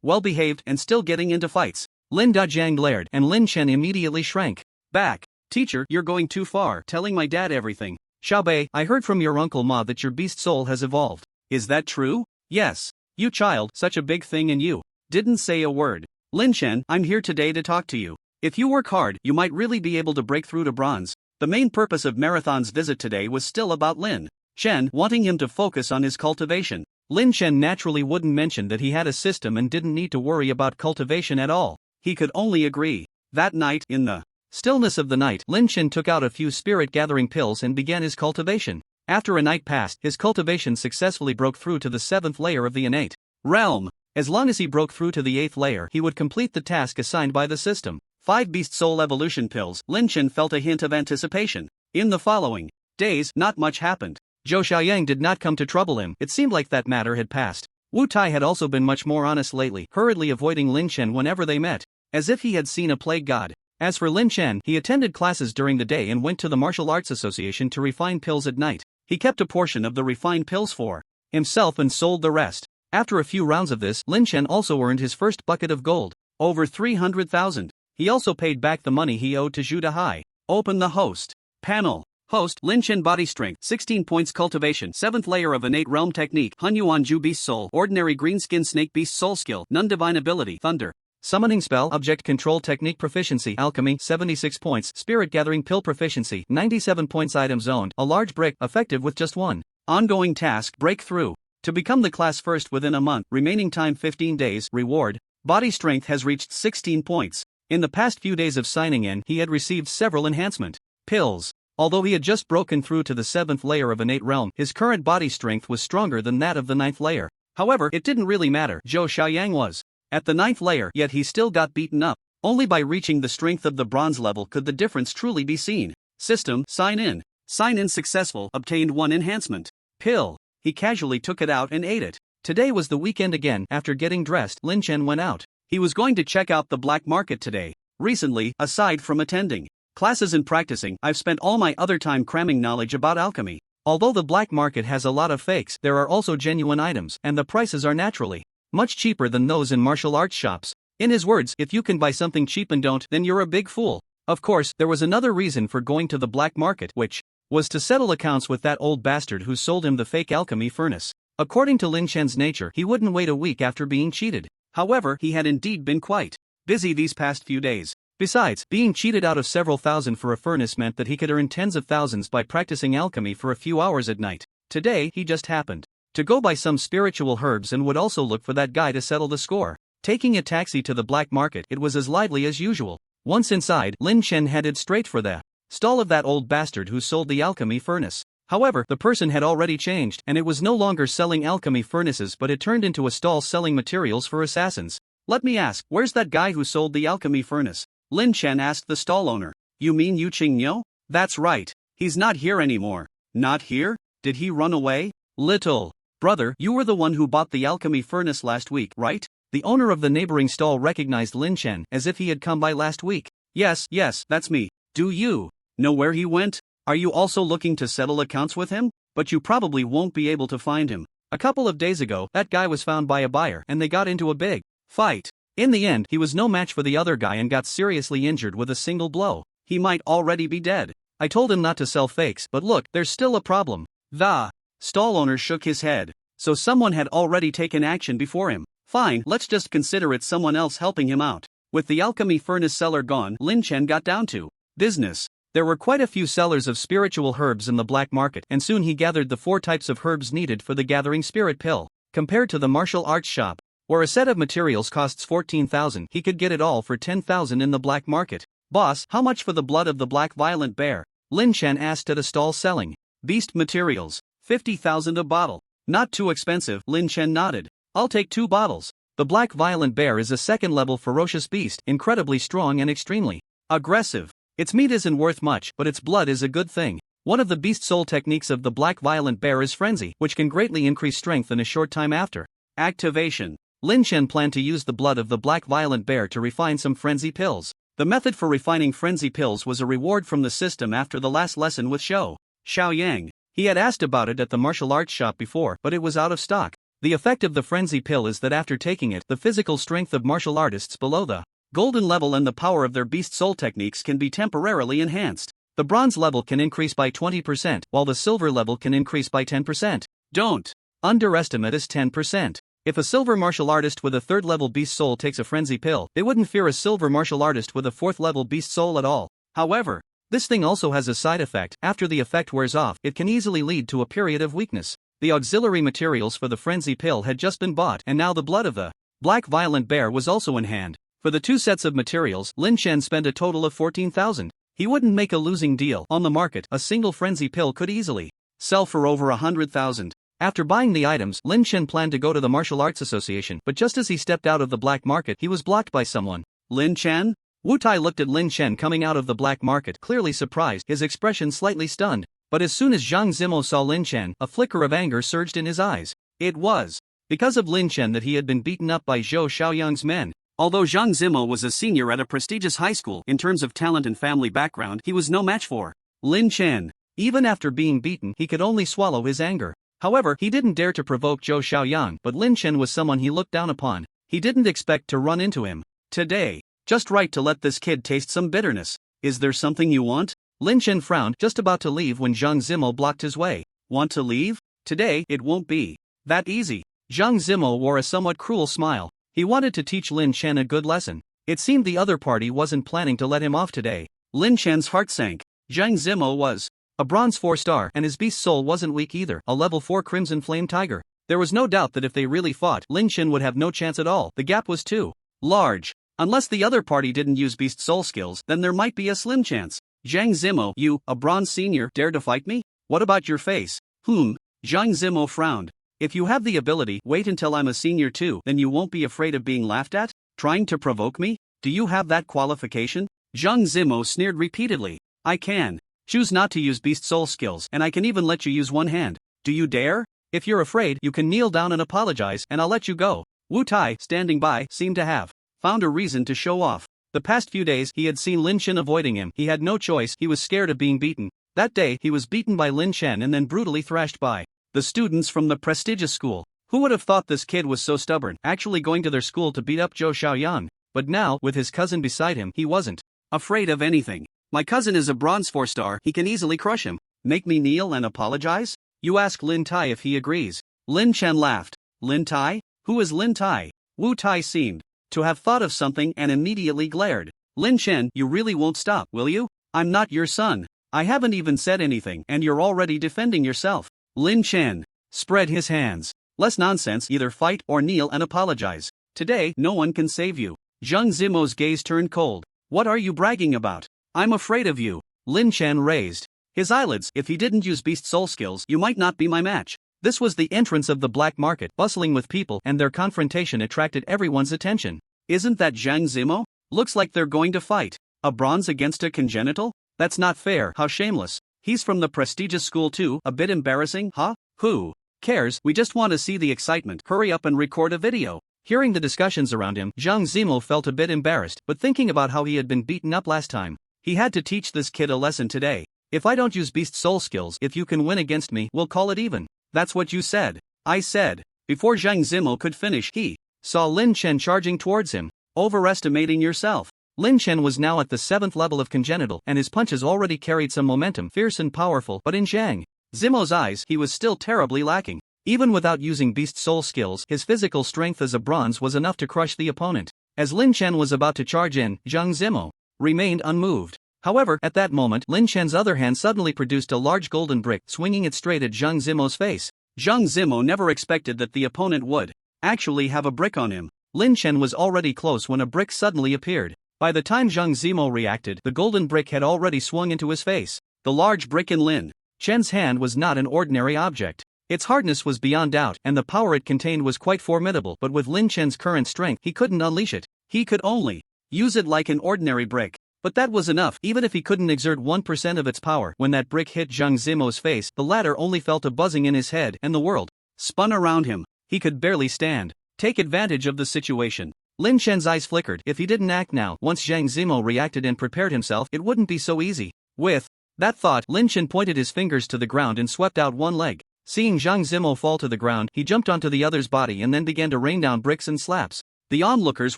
Well behaved and still getting into fights. Lin Dajiang glared, and Lin Chen immediately shrank back. Teacher, you're going too far, telling my dad everything. Xiaobei, I heard from your uncle Ma that your beast soul has evolved. Is that true? Yes. You child, such a big thing, and you didn't say a word. Lin Chen, I'm here today to talk to you. If you work hard, you might really be able to break through to bronze. The main purpose of Marathon's visit today was still about Lin Chen wanting him to focus on his cultivation. Lin Chen naturally wouldn't mention that he had a system and didn't need to worry about cultivation at all. He could only agree. That night, in the stillness of the night, Lin Chen took out a few spirit-gathering pills and began his cultivation. After a night passed, his cultivation successfully broke through to the 7th layer of the innate realm. As long as he broke through to the 8th layer, he would complete the task assigned by the system. 5 Beast Soul Evolution Pills. Lin Chen felt a hint of anticipation. In the following days, not much happened. Zhou Xiaoyang did not come to trouble him. It seemed like that matter had passed. Wu Tai had also been much more honest lately, hurriedly avoiding Lin Chen whenever they met, as if he had seen a plague god. As for Lin Chen, he attended classes during the day and went to the Martial Arts Association to refine pills at night. He kept a portion of the refined pills for himself and sold the rest. After a few rounds of this, Lin Chen also earned his first bucket of gold, over 300,000. He also paid back the money he owed to Zhu Dahai. Open the host panel. Host, Lin Chen body strength, 16 points cultivation, 7th layer of innate realm technique, Hun Yuan Ju beast soul, ordinary green skin snake beast soul skill, none divine ability, thunder. Summoning spell, object control technique proficiency, alchemy, 76 points, spirit gathering pill proficiency, 97 points, items owned, a large brick, effective with just one. Ongoing task, breakthrough. To become the class first within a month, remaining time 15 days, reward. Body strength has reached 16 points. In the past few days of signing in, he had received several enhancement pills. Although he had just broken through to the 7th layer of innate realm, his current body strength was stronger than that of the 9th layer. However, it didn't really matter. Zhou Xiaoyang was at the 9th layer, yet he still got beaten up. Only by reaching the strength of the bronze level could the difference truly be seen. System, sign in. Sign in successful, obtained 1 enhancement pill. He casually took it out and ate it. Today was the weekend again. After getting dressed, Lin Chen went out. He was going to check out the black market today. Recently, aside from attending classes and practicing, I've spent all my other time cramming knowledge about alchemy. Although the black market has a lot of fakes, there are also genuine items, and the prices are naturally much cheaper than those in martial arts shops. In his words, if you can buy something cheap and don't, then you're a big fool. Of course, there was another reason for going to the black market, which was to settle accounts with that old bastard who sold him the fake alchemy furnace. According to Lin Chen's nature, he wouldn't wait a week after being cheated. However, he had indeed been quite busy these past few days. Besides, being cheated out of several thousand for a furnace meant that he could earn tens of thousands by practicing alchemy for a few hours at night. Today, he just happened to go buy some spiritual herbs and would also look for that guy to settle the score. Taking a taxi to the black market, it was as lively as usual. Once inside, Lynch headed straight for the stall of that old bastard who sold the alchemy furnace. However, the person had already changed, and it was no longer selling alchemy furnaces but it turned into a stall selling materials for assassins. Let me ask, where's that guy who sold the alchemy furnace? Lin Chen asked the stall owner. You mean Yu Qingnyo? That's right. He's not here anymore. Not here? Did he run away? Little brother, you were the one who bought the alchemy furnace last week, right? The owner of the neighboring stall recognized Lin Chen as if he had come by last week. Yes, that's me. Do you know where he went? Are you also looking to settle accounts with him? But you probably won't be able to find him. A couple of days ago, that guy was found by a buyer and they got into a big fight. In the end, he was no match for the other guy and got seriously injured with a single blow. He might already be dead. I told him not to sell fakes, but look, there's still a problem. The stall owner shook his head. So someone had already taken action before him. Fine, let's just consider it someone else helping him out. With the alchemy furnace seller gone, Lin Chen got down to business. There were quite a few sellers of spiritual herbs in the black market, and soon he gathered the 4 types of herbs needed for the gathering spirit pill. Compared to the martial arts shop, where a set of materials costs 14,000, he could get it all for 10,000 in the black market. Boss, how much for the blood of the black violent bear? Lin Chen asked at a stall selling beast materials. 50,000 a bottle. Not too expensive, Lin Chen nodded. I'll take 2 bottles. The black violent bear is a second-level ferocious beast, incredibly strong and extremely aggressive. Its meat isn't worth much, but its blood is a good thing. One of the beast soul techniques of the black violent bear is frenzy, which can greatly increase strength in a short time after activation. Lin Chen planned to use the blood of the black violent bear to refine some frenzy pills. The method for refining frenzy pills was a reward from the system after the last lesson with Xiaoyang. He had asked about it at the martial arts shop before, but it was out of stock. The effect of the frenzy pill is that after taking it, the physical strength of martial artists below the golden level and the power of their beast soul techniques can be temporarily enhanced. The bronze level can increase by 20%, while the silver level can increase by 10%. Don't underestimate this 10%. If a silver martial artist with a 3rd level beast soul takes a frenzy pill, they wouldn't fear a silver martial artist with a 4th level beast soul at all. However, this thing also has a side effect. After the effect wears off, it can easily lead to a period of weakness. The auxiliary materials for the frenzy pill had just been bought, and now the blood of the black violent bear was also in hand. For the 2 sets of materials, Lin Chen spent a total of 14,000. He wouldn't make a losing deal. On the market, a single frenzy pill could easily sell for over 100,000. After buying the items, Lin Chen planned to go to the Martial Arts Association, but just as he stepped out of the black market, he was blocked by someone. Lin Chen? Wu Tai looked at Lin Chen coming out of the black market, clearly surprised, his expression slightly stunned. But as soon as Zhang Zimo saw Lin Chen, a flicker of anger surged in his eyes. It was because of Lin Chen that he had been beaten up by Zhou Xiaoyang's men. Although Zhang Zimo was a senior at a prestigious high school, in terms of talent and family background, he was no match for Lin Chen. Even after being beaten, he could only swallow his anger. However, he didn't dare to provoke Zhou Xiaoyang, but Lin Chen was someone he looked down upon. He didn't expect to run into him today. Just right to let this kid taste some bitterness. Is there something you want? Lin Chen frowned, just about to leave when Zhang Zimo blocked his way. Want to leave? Today, it won't be that easy. Zhang Zimo wore a somewhat cruel smile. He wanted to teach Lin Chen a good lesson. It seemed the other party wasn't planning to let him off today. Lin Chen's heart sank. Zhang Zimo was a bronze 4-star, and his beast soul wasn't weak either, a level 4 crimson flame tiger. There was no doubt that if they really fought, Lin Chen would have no chance at all. The gap was too large. Unless the other party didn't use beast soul skills, then there might be a slim chance. Zhang Zimo, you, a bronze senior, dare to fight me? What about your face? Zhang Zimo frowned. If you have the ability, wait until I'm a senior too, then you won't be afraid of being laughed at? Trying to provoke me? Do you have that qualification? Zhang Zimo sneered repeatedly. I can choose not to use beast soul skills, and I can even let you use one hand. Do you dare? If you're afraid, you can kneel down and apologize, and I'll let you go. Wu Tai, standing by, seemed to have found a reason to show off. The past few days he had seen Lin Chen avoiding him. He had no choice, he was scared of being beaten. That day he was beaten by Lin Chen and then brutally thrashed by the students from the prestigious school. Who would have thought this kid was so stubborn, actually going to their school to beat up Zhou Xiaoyang? But now, with his cousin beside him, he wasn't afraid of anything. My cousin is a bronze 4-star, he can easily crush him. Make me kneel and apologize? You ask Lin Tai if he agrees. Lin Chen laughed. Lin Tai? Who is Lin Tai? Wu Tai seemed to have thought of something and immediately glared. Lin Chen, you really won't stop, will you? I'm not your son. I haven't even said anything and you're already defending yourself. Lin Chen spread his hands. Less nonsense, either fight or kneel and apologize. Today, no one can save you. Zhang Zimo's gaze turned cold. What are you bragging about? I'm afraid of you. Lin Chen raised his eyelids. If he didn't use beast soul skills, you might not be my match. This was the entrance of the black market, bustling with people, and their confrontation attracted everyone's attention. Isn't that Zhang Zimo? Looks like they're going to fight. A bronze against a congenital? That's not fair. How shameless. He's from the prestigious school too. A bit embarrassing, huh? Who cares? We just want to see the excitement. Hurry up and record a video. Hearing the discussions around him, Zhang Zimo felt a bit embarrassed, but thinking about how he had been beaten up last time, he had to teach this kid a lesson today. If I don't use beast soul skills, if you can win against me, we'll call it even. That's what you said. I said. Before Zhang Zimo could finish, he saw Lin Chen charging towards him. Overestimating yourself. Lin Chen was now at the 7th level of congenital, and his punches already carried some momentum, fierce and powerful, but in Zhang Zimo's eyes, he was still terribly lacking. Even without using beast soul skills, his physical strength as a bronze was enough to crush the opponent. As Lin Chen was about to charge in, Zhang Zimo remained unmoved. However, at that moment, Lin Chen's other hand suddenly produced a large golden brick, swinging it straight at Zhang Zimo's face. Zhang Zimo never expected that the opponent would actually have a brick on him. Lin Chen was already close when a brick suddenly appeared. By the time Zhang Zimo reacted, the golden brick had already swung into his face. The large brick in Lin Chen's hand was not an ordinary object. Its hardness was beyond doubt, and the power it contained was quite formidable, but with Lin Chen's current strength, he couldn't unleash it. He could only use it like an ordinary brick. But that was enough. Even if he couldn't exert 1% of its power, when that brick hit Zhang Zimo's face, the latter only felt a buzzing in his head, and the world spun around him. He could barely stand. Take advantage of the situation. Lin Chen's eyes flickered. If he didn't act now, once Zhang Zimo reacted and prepared himself, it wouldn't be so easy. With that thought, Lin Chen pointed his fingers to the ground and swept out one leg. Seeing Zhang Zimo fall to the ground, he jumped onto the other's body and then began to rain down bricks and slaps. The onlookers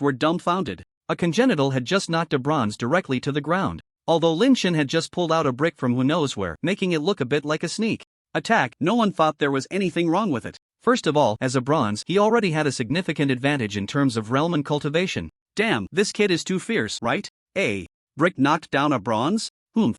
were dumbfounded. A congenital had just knocked a bronze directly to the ground. Although Lin Chen had just pulled out a brick from who knows where, making it look a bit like a sneak attack, no one thought there was anything wrong with it. First of all, as a bronze, he already had a significant advantage in terms of realm and cultivation. Damn, this kid is too fierce, right? A brick knocked down a bronze?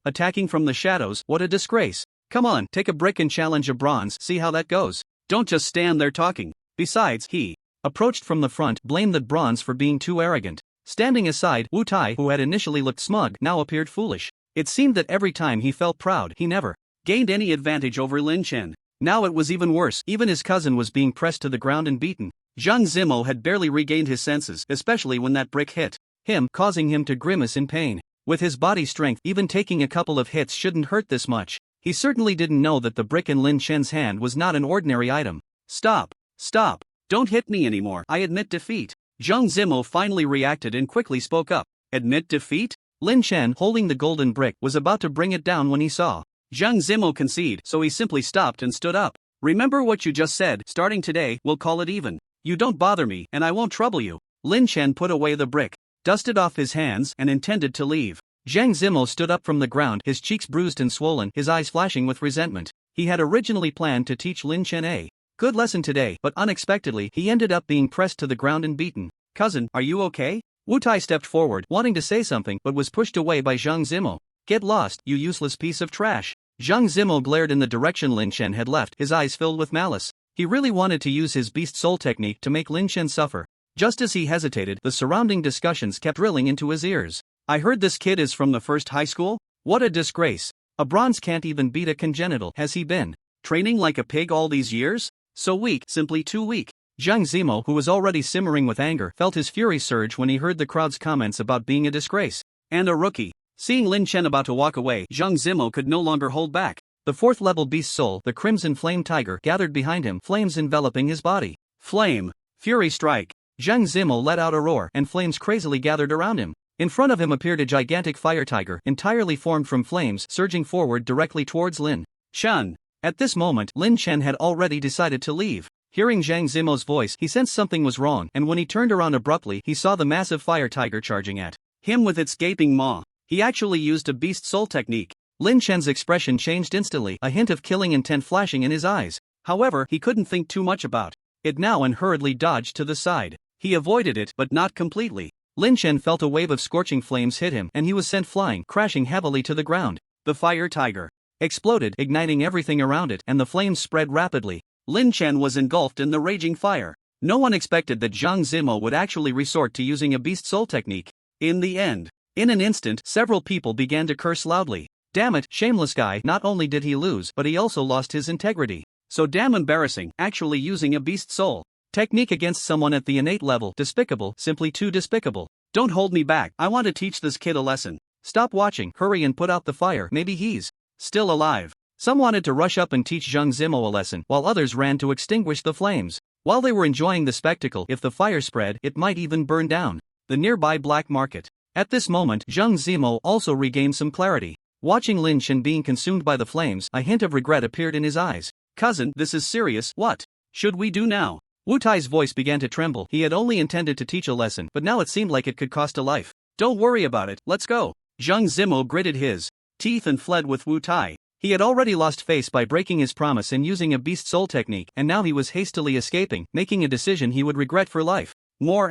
Attacking from the shadows, what a disgrace. Come on, take a brick and challenge a bronze, see how that goes. Don't just stand there talking. Besides, he approached from the front, blamed the bronze for being too arrogant. Standing aside, Wu Tai, who had initially looked smug, now appeared foolish. It seemed that every time he felt proud, he never gained any advantage over Lin Chen. Now it was even worse. Even his cousin was being pressed to the ground and beaten. Zhang Zimo had barely regained his senses, especially when that brick hit him, causing him to grimace in pain. With his body strength, even taking a couple of hits shouldn't hurt this much. He certainly didn't know that the brick in Lin Chen's hand was not an ordinary item. Stop. Stop. Don't hit me anymore. I admit defeat. Zhang Zimo finally reacted and quickly spoke up. Admit defeat? Lin Chen, holding the golden brick, was about to bring it down when he saw Zhang Zimo concede, so he simply stopped and stood up. Remember what you just said. Starting today, we'll call it even. You don't bother me, and I won't trouble you. Lin Chen put away the brick, dusted off his hands, and intended to leave. Zhang Zimo stood up from the ground, his cheeks bruised and swollen, his eyes flashing with resentment. He had originally planned to teach Lin Chen a good lesson today, but unexpectedly, he ended up being pressed to the ground and beaten. Cousin, are you okay? Wu Tai stepped forward, wanting to say something, but was pushed away by Zhang Zimo. Get lost, you useless piece of trash. Zhang Zimo glared in the direction Lin Chen had left, his eyes filled with malice. He really wanted to use his beast soul technique to make Lin Chen suffer. Just as he hesitated, the surrounding discussions kept drilling into his ears. I heard this kid is from the first high school? What a disgrace. A bronze can't even beat a congenital. Has he been training like a pig all these years? So weak, simply too weak. Zhang Zimo, who was already simmering with anger, felt his fury surge when he heard the crowd's comments about being a disgrace and a rookie. Seeing Lin Chen about to walk away, Zhang Zimo could no longer hold back. The 4th level beast soul, the Crimson Flame Tiger, gathered behind him, flames enveloping his body. Flame. Fury strike. Zhang Zimo let out a roar, and flames crazily gathered around him. In front of him appeared a gigantic fire tiger, entirely formed from flames, surging forward directly towards Lin Chen. At this moment, Lin Chen had already decided to leave. Hearing Zhang Zimo's voice, he sensed something was wrong, and when he turned around abruptly, he saw the massive fire tiger charging at him with its gaping maw. He actually used a beast soul technique. Lin Chen's expression changed instantly, a hint of killing intent flashing in his eyes. However, he couldn't think too much about it now and hurriedly dodged to the side. He avoided it, but not completely. Lin Chen felt a wave of scorching flames hit him and he was sent flying, crashing heavily to the ground. The fire tiger exploded, igniting everything around it, and the flames spread rapidly. Lin Chen was engulfed in the raging fire. No one expected that Zhang Zimo would actually resort to using a beast soul technique. In the end, in an instant, several people began to curse loudly. Damn it, shameless guy, not only did he lose, but he also lost his integrity. So damn embarrassing, actually using a beast soul technique against someone at the innate level. Despicable, simply too despicable. Don't hold me back, I want to teach this kid a lesson. Stop watching, hurry and put out the fire, maybe he's still alive. Some wanted to rush up and teach Zhang Zimo a lesson, while others ran to extinguish the flames. While they were enjoying the spectacle, if the fire spread, it might even burn down the nearby black market. At this moment, Zhang Zimo also regained some clarity. Watching Lin Chen being consumed by the flames, a hint of regret appeared in his eyes. Cousin, this is serious, what should we do now? Wu Tai's voice began to tremble. He had only intended to teach a lesson, but now it seemed like it could cost a life. Don't worry about it, let's go. Zhang Zimo gritted his teeth and fled with Wu Tai. He had already lost face by breaking his promise and using a beast soul technique, and now he was hastily escaping, making a decision he would regret for life. More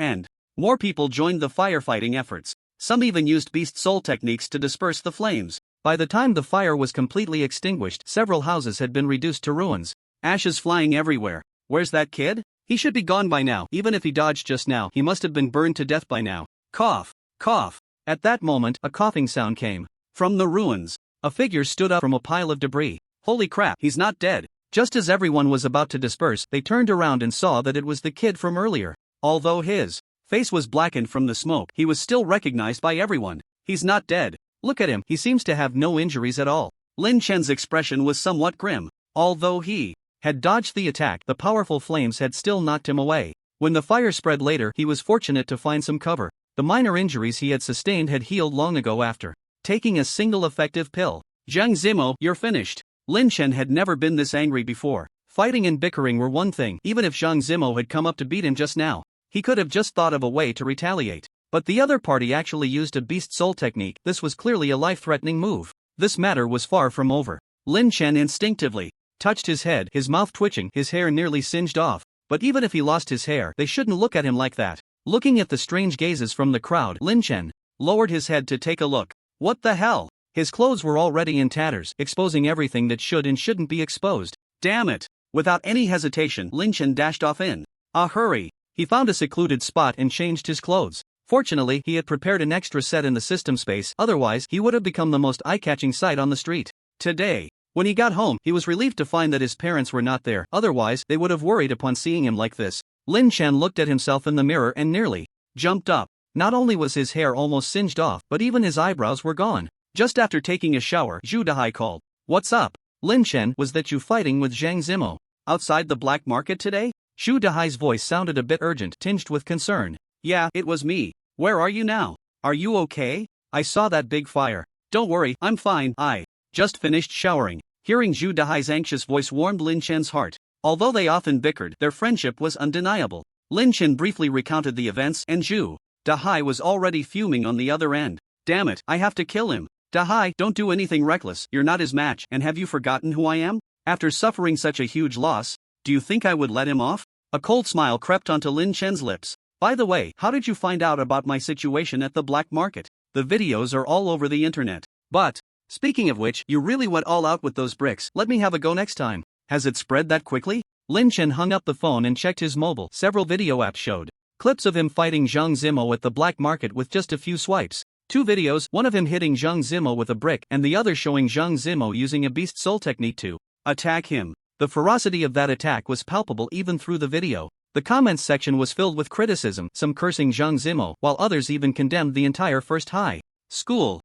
people joined the firefighting efforts. Some even used beast soul techniques to disperse the flames. By the time the fire was completely extinguished, several houses had been reduced to ruins. Ashes flying everywhere. Where's that kid? He should be gone by now. Even if he dodged just now, he must have been burned to death by now. Cough, cough. At that moment, a coughing sound came from the ruins. A figure stood up from a pile of debris. Holy crap, he's not dead. Just as everyone was about to disperse, they turned around and saw that it was the kid from earlier. Although his face was blackened from the smoke, he was still recognized by everyone. He's not dead. Look at him, he seems to have no injuries at all. Lin Chen's expression was somewhat grim. Although he had dodged the attack, the powerful flames had still knocked him away. When the fire spread later, he was fortunate to find some cover. The minor injuries he had sustained had healed long ago after taking a single effective pill. Zhang Zimo, you're finished. Lin Chen had never been this angry before. Fighting and bickering were one thing. Even if Zhang Zimo had come up to beat him just now, he could have just thought of a way to retaliate. But the other party actually used a beast soul technique. This was clearly a life-threatening move. This matter was far from over. Lin Chen instinctively touched his head, his mouth twitching, his hair nearly singed off. But even if he lost his hair, they shouldn't look at him like that. Looking at the strange gazes from the crowd, Lin Chen lowered his head to take a look. What the hell? His clothes were already in tatters, exposing everything that should and shouldn't be exposed. Damn it! Without any hesitation, Lin Chen dashed off in a hurry. He found a secluded spot and changed his clothes. Fortunately, he had prepared an extra set in the system space, otherwise he would have become the most eye-catching sight on the street. Today, when he got home, he was relieved to find that his parents were not there, otherwise they would have worried upon seeing him like this. Lin Chen looked at himself in the mirror and nearly jumped up. Not only was his hair almost singed off, but even his eyebrows were gone. Just after taking a shower, Zhu Dahai called. What's up? Lin Chen, was that you fighting with Zhang Zimo outside the black market today? Zhu Dahai's voice sounded a bit urgent, tinged with concern. Yeah, it was me. Where are you now? Are you okay? I saw that big fire. Don't worry, I'm fine. I just finished showering. Hearing Zhu Dahai's anxious voice warmed Lin Chen's heart. Although they often bickered, their friendship was undeniable. Lin Chen briefly recounted the events and Zhu Dahai was already fuming on the other end. Damn it, I have to kill him. Dahai, don't do anything reckless, you're not his match, and have you forgotten who I am? After suffering such a huge loss, do you think I would let him off? A cold smile crept onto Lin Chen's lips. By the way, how did you find out about my situation at the black market? The videos are all over the internet. But, speaking of which, you really went all out with those bricks. Let me have a go next time. Has it spread that quickly? Lin Chen hung up the phone and checked his mobile. Several video apps showed clips of him fighting Zhang Zimo at the black market with just a few swipes. 2 videos, one of him hitting Zhang Zimo with a brick and the other showing Zhang Zimo using a beast soul technique to attack him. The ferocity of that attack was palpable even through the video. The comments section was filled with criticism, some cursing Zhang Zimo, while others even condemned the entire first high school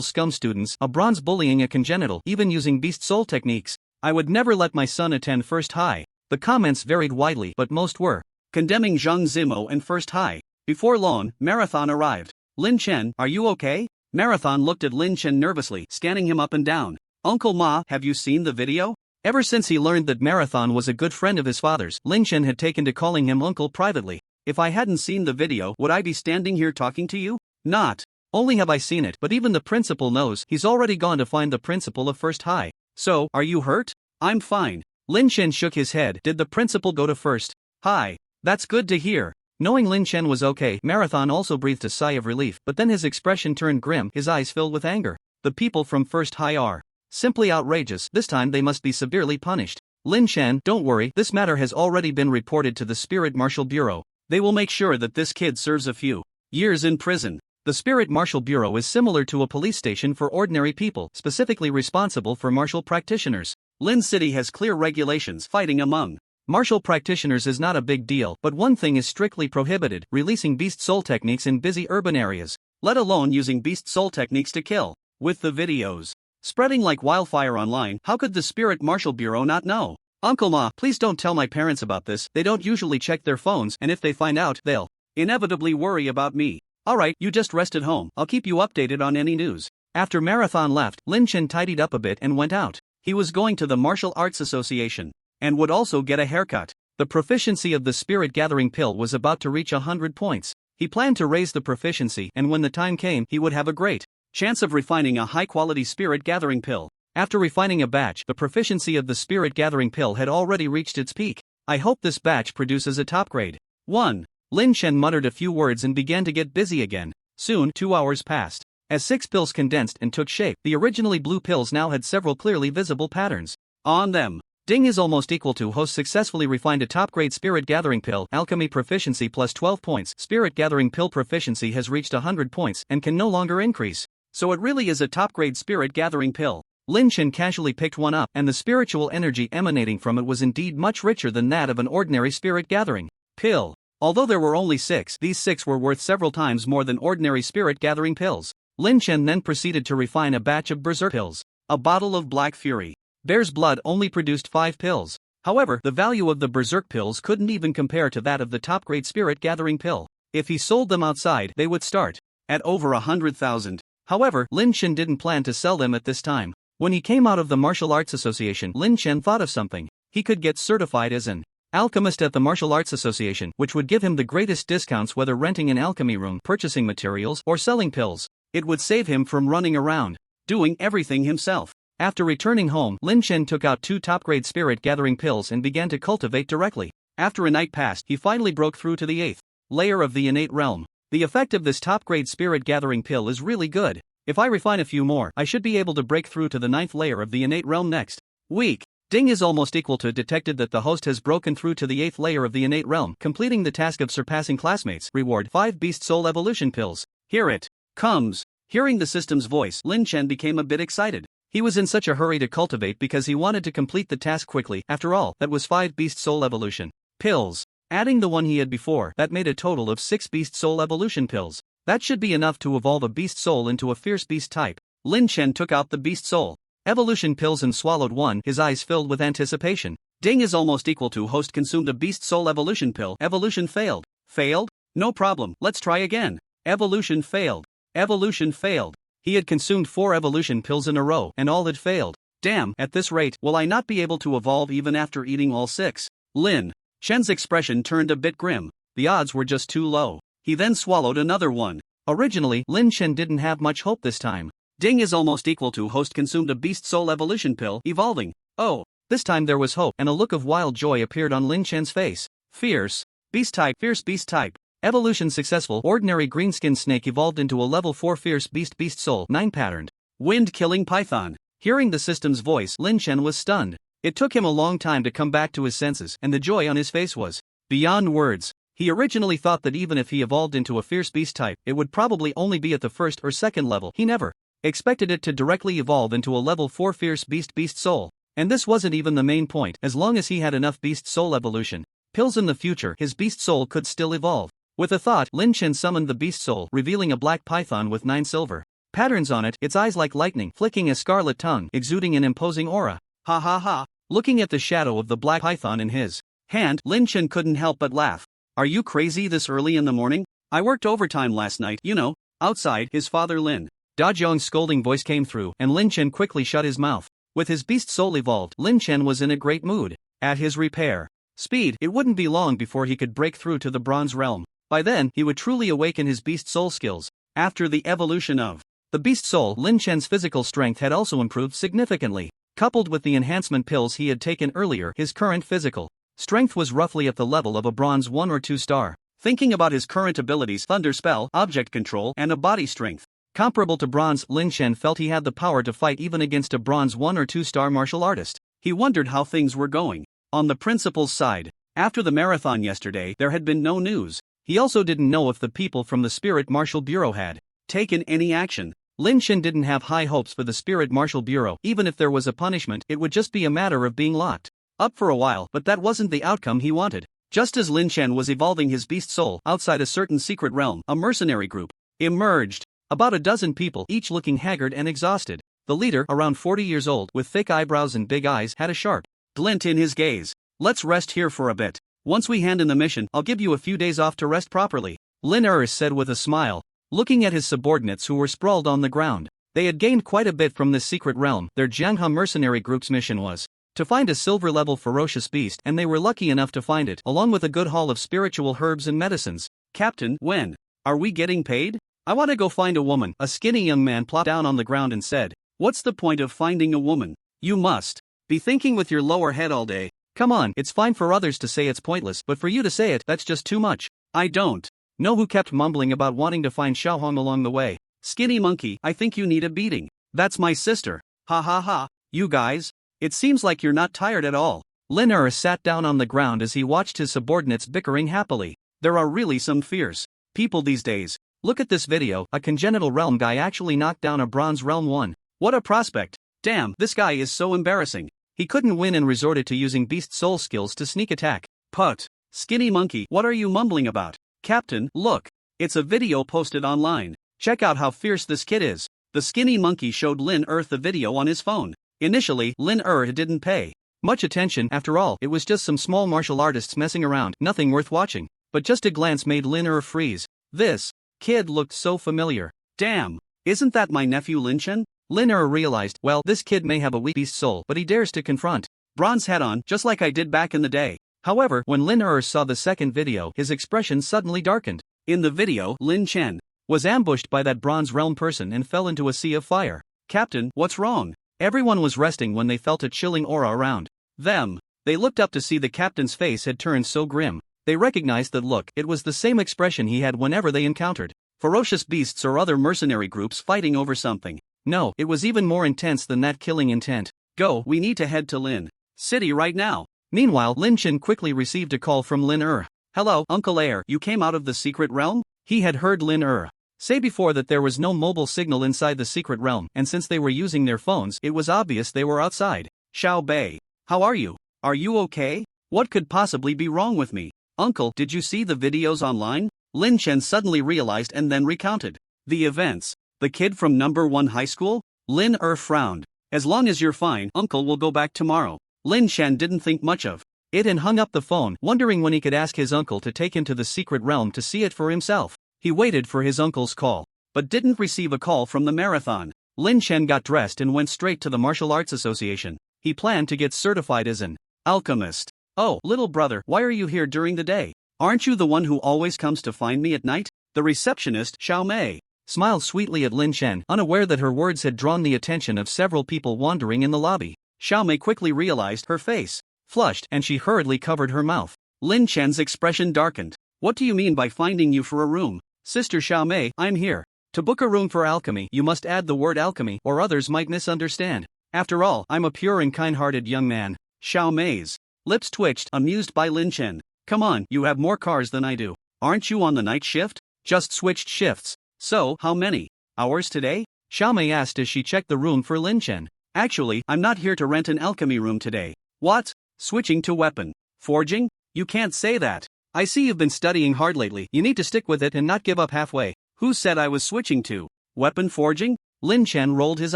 scum students, a bronze bullying a congenital, even using beast soul techniques. I would never let my son attend first high. The comments varied widely, but most were condemning Zhang Zimo and first high. Before long, Marathon arrived. Lin Chen, are you okay? Marathon looked at Lin Chen nervously, scanning him up and down. Uncle Ma, have you seen the video? Ever since he learned that Marathon was a good friend of his father's, Lin Chen had taken to calling him uncle privately. If I hadn't seen the video, would I be standing here talking to you? Not only have I seen it, but even the principal knows. He's already gone to find the principal of first high. So, are you hurt? I'm fine. Lin Chen shook his head. Did the principal go to first high? That's good to hear. Knowing Lin Chen was okay, Marathon also breathed a sigh of relief, but then his expression turned grim, his eyes filled with anger. The people from First High are simply outrageous, this time they must be severely punished. Lin Chen, don't worry, this matter has already been reported to the Spirit Marshal Bureau. They will make sure that this kid serves a few years in prison. The Spirit Marshal Bureau is similar to a police station for ordinary people, specifically responsible for martial practitioners. Lin City has clear regulations. Fighting among martial practitioners is not a big deal, but one thing is strictly prohibited: releasing beast soul techniques in busy urban areas, let alone using beast soul techniques to kill. With the videos spreading like wildfire online, how could the Spirit Marshal Bureau not know? Uncle Ma, please don't tell my parents about this, they don't usually check their phones, and if they find out, they'll inevitably worry about me. Alright, you just rest at home, I'll keep you updated on any news. After Marathon left, Lin Chen tidied up a bit and went out. He was going to the Martial Arts Association and would also get a haircut. The proficiency of the Spirit Gathering Pill was about to reach 100 points. He planned to raise the proficiency, and when the time came, he would have a great chance of refining a high-quality Spirit Gathering Pill. After refining a batch, the proficiency of the Spirit Gathering Pill had already reached its peak. I hope this batch produces a top grade. 1. Lin Chen muttered a few words and began to get busy again. Soon, 2 hours passed. As 6 pills condensed and took shape, the originally blue pills now had several clearly visible patterns on them. Ding is almost equal to host successfully refined a top-grade Spirit Gathering Pill, alchemy proficiency plus 12 points. Spirit Gathering Pill proficiency has reached 100 points and can no longer increase. So it really is a top-grade Spirit Gathering Pill. Lin Chen casually picked one up, and the spiritual energy emanating from it was indeed much richer than that of an ordinary Spirit Gathering Pill. Although there were only 6, these 6 were worth several times more than ordinary Spirit Gathering Pills. Lin Chen then proceeded to refine a batch of Berserk Pills. A bottle of Black Fury Bear's Blood only produced 5 pills. However, the value of the Berserk Pills couldn't even compare to that of the top-grade Spirit Gathering Pill. If he sold them outside, they would start at over 100,000. However, Lin Chen didn't plan to sell them at this time. When he came out of the Martial Arts Association, Lin Chen thought of something. He could get certified as an alchemist at the Martial Arts Association, which would give him the greatest discounts whether renting an alchemy room, purchasing materials, or selling pills. It would save him from running around doing everything himself. After returning home, Lin Chen took out 2 top-grade Spirit Gathering Pills and began to cultivate directly. After a night passed, he finally broke through to the 8th layer of the innate realm. The effect of this top-grade Spirit Gathering Pill is really good. If I refine a few more, I should be able to break through to the 9th layer of the innate realm next week. Ding is almost equal to detected that the host has broken through to the 8th layer of the innate realm, completing the task of surpassing classmates. Reward 5 Beast Soul Evolution Pills. Here it comes. Hearing the system's voice, Lin Chen became a bit excited. He was in such a hurry to cultivate because he wanted to complete the task quickly. After all, that was 5 Beast Soul Evolution Pills. Adding the one he had before, that made a total of 6 Beast Soul Evolution Pills. That should be enough to evolve a Beast Soul into a fierce beast type. Lin Chen took out the Beast Soul Evolution Pills and swallowed one, his eyes filled with anticipation. Ding is almost equal to host consumed a Beast Soul Evolution Pill. Evolution failed. Failed? No problem, let's try again. Evolution failed. Evolution failed. He had consumed 4 evolution pills in a row, and all had failed. Damn, at this rate, will I not be able to evolve even after eating all 6? Lin Chen's expression turned a bit grim. The odds were just too low. He then swallowed another one. Originally, Lin Chen didn't have much hope this time. Ding is almost equal to host consumed a Beast Soul Evolution Pill, evolving. Oh, this time there was hope, and a look of wild joy appeared on Lin Chen's face. Fierce beast type, fierce beast type. Evolution successful. Ordinary greenskin snake evolved into a level 4 fierce beast soul 9 patterned wind-killing python. Hearing the system's voice, Lin Chen was stunned. It took him a long time to come back to his senses, and the joy on his face was beyond words. He originally thought that even if he evolved into a fierce beast type, it would probably only be at the 1st or 2nd level. He never expected it to directly evolve into a level 4 fierce beast soul. And this wasn't even the main point. As long as he had enough beast soul evolution pills in the future, his beast soul could still evolve. With a thought, Lin Chen summoned the beast soul, revealing a black python with 9 silver patterns on it, its eyes like lightning, flicking a scarlet tongue, exuding an imposing aura. Ha ha ha. Looking at the shadow of the black python in his hand, Lin Chen couldn't help but laugh. Are you crazy this early in the morning? I worked overtime last night, you know. Outside, his father Lin Dazhong's scolding voice came through, and Lin Chen quickly shut his mouth. With his beast soul evolved, Lin Chen was in a great mood. At his repair speed, it wouldn't be long before he could break through to the bronze realm. By then, he would truly awaken his beast soul skills. After the evolution of the beast soul, Lin Chen's physical strength had also improved significantly. Coupled with the enhancement pills he had taken earlier, his current physical strength was roughly at the level of a bronze 1 or 2 star. thinking about his current abilities: Thunder Spell, Object Control, and a body strength comparable to bronze. Lin Chen felt he had the power to fight even against a bronze 1 or 2-star martial artist. He wondered how things were going on the principal's side. After the marathon yesterday, there had been no news. He also didn't know if the people from the Spirit Martial Bureau had taken any action. Lin Chen didn't have high hopes for the Spirit Martial Bureau. Even if there was a punishment, it would just be a matter of being locked up for a while, but that wasn't the outcome he wanted. Just as Lin Chen was evolving his beast soul outside a certain secret realm, a mercenary group emerged. About a dozen people, each looking haggard and exhausted. The leader, around 40 years old, with thick eyebrows and big eyes, had a sharp glint in his gaze. Let's rest here for a bit. Once we hand in the mission, I'll give you a few days off to rest properly, Lin said with a smile, looking at his subordinates who were sprawled on the ground. They had gained quite a bit from this secret realm. Their Jianghe mercenary group's mission was to find a silver-level ferocious beast, and they were lucky enough to find it, along with a good haul of spiritual herbs and medicines. Captain, when are we getting paid? I want to go find a woman. A skinny young man plopped down on the ground and said, what's the point of finding a woman? You must be thinking with your lower head all day. Come on, it's fine for others to say it's pointless, but for you to say it, that's just too much. I don't know who kept mumbling about wanting to find Xiaohong along the way. Skinny monkey, I think you need a beating. That's my sister. Ha ha ha. You guys, it seems like you're not tired at all. Lin sat down on the ground as he watched his subordinates bickering happily. There are really some fierce people these days. Look at this video. A congenital realm guy actually knocked down a bronze realm 1. What a prospect. Damn, this guy is so embarrassing. He couldn't win and resorted to using beast soul skills to sneak attack. Put. Skinny monkey, what are you mumbling about? Captain, look. It's a video posted online. Check out how fierce this kid is. The skinny monkey showed Lin the video on his phone. Initially, Lin didn't pay much attention. After all, it was just some small martial artists messing around, nothing worth watching. But just a glance made Lin freeze. This kid looked so familiar. Damn, isn't that my nephew Lin Chen? Lin realized, well, this kid may have a weak beast soul, but he dares to confront bronze head on, just like I did back in the day. However, when Lin saw the second video, his expression suddenly darkened. In the video, Lin Chen was ambushed by that bronze realm person and fell into a sea of fire. Captain, what's wrong? Everyone was resting when they felt a chilling aura around them. They looked up to see the captain's face had turned so grim. They recognized that look. It was the same expression he had whenever they encountered ferocious beasts or other mercenary groups fighting over something. No, it was even more intense than that, killing intent. Go, we need to head to Lin City right now. Meanwhile, Lin Chen quickly received a call from Lin Hello, Uncle Air, you came out of the secret realm? He had heard Lin say before that there was no mobile signal inside the secret realm, and since they were using their phones, it was obvious they were outside. Xiao Bei, how are you? Are you okay? What could possibly be wrong with me? Uncle, did you see the videos online? Lin Chen suddenly realized and then recounted the events. The kid from number 1 high school? Lin frowned. As long as you're fine, Uncle will go back tomorrow. Lin Chen didn't think much of it and hung up the phone, wondering when he could ask his uncle to take him to the secret realm to see it for himself. He waited for his uncle's call, but didn't receive a call from the marathon. Lin Chen got dressed and went straight to the Martial Arts Association. He planned to get certified as an alchemist. Oh, little brother, why are you here during the day? Aren't you the one who always comes to find me at night? The receptionist, Xiao Mei, smiled sweetly at Lin Chen, unaware that her words had drawn the attention of several people wandering in the lobby. Xiao Mei quickly realized her face flushed, and she hurriedly covered her mouth. Lin Chen's expression darkened. What do you mean by finding you for a room? Sister Xiao Mei, I'm here. To book a room for alchemy, you must add the word alchemy, or others might misunderstand. After all, I'm a pure and kind-hearted young man. Xiao Mei's lips twitched, amused by Lin Chen. Come on, you have more cars than I do. Aren't you on the night shift? Just switched shifts. So, how many hours today? Xiao Mei asked as she checked the room for Lin Chen. Actually, I'm not here to rent an alchemy room today. What? Switching to weapon forging? You can't say that. I see you've been studying hard lately. You need to stick with it and not give up halfway. Who said I was switching to weapon forging? Lin Chen rolled his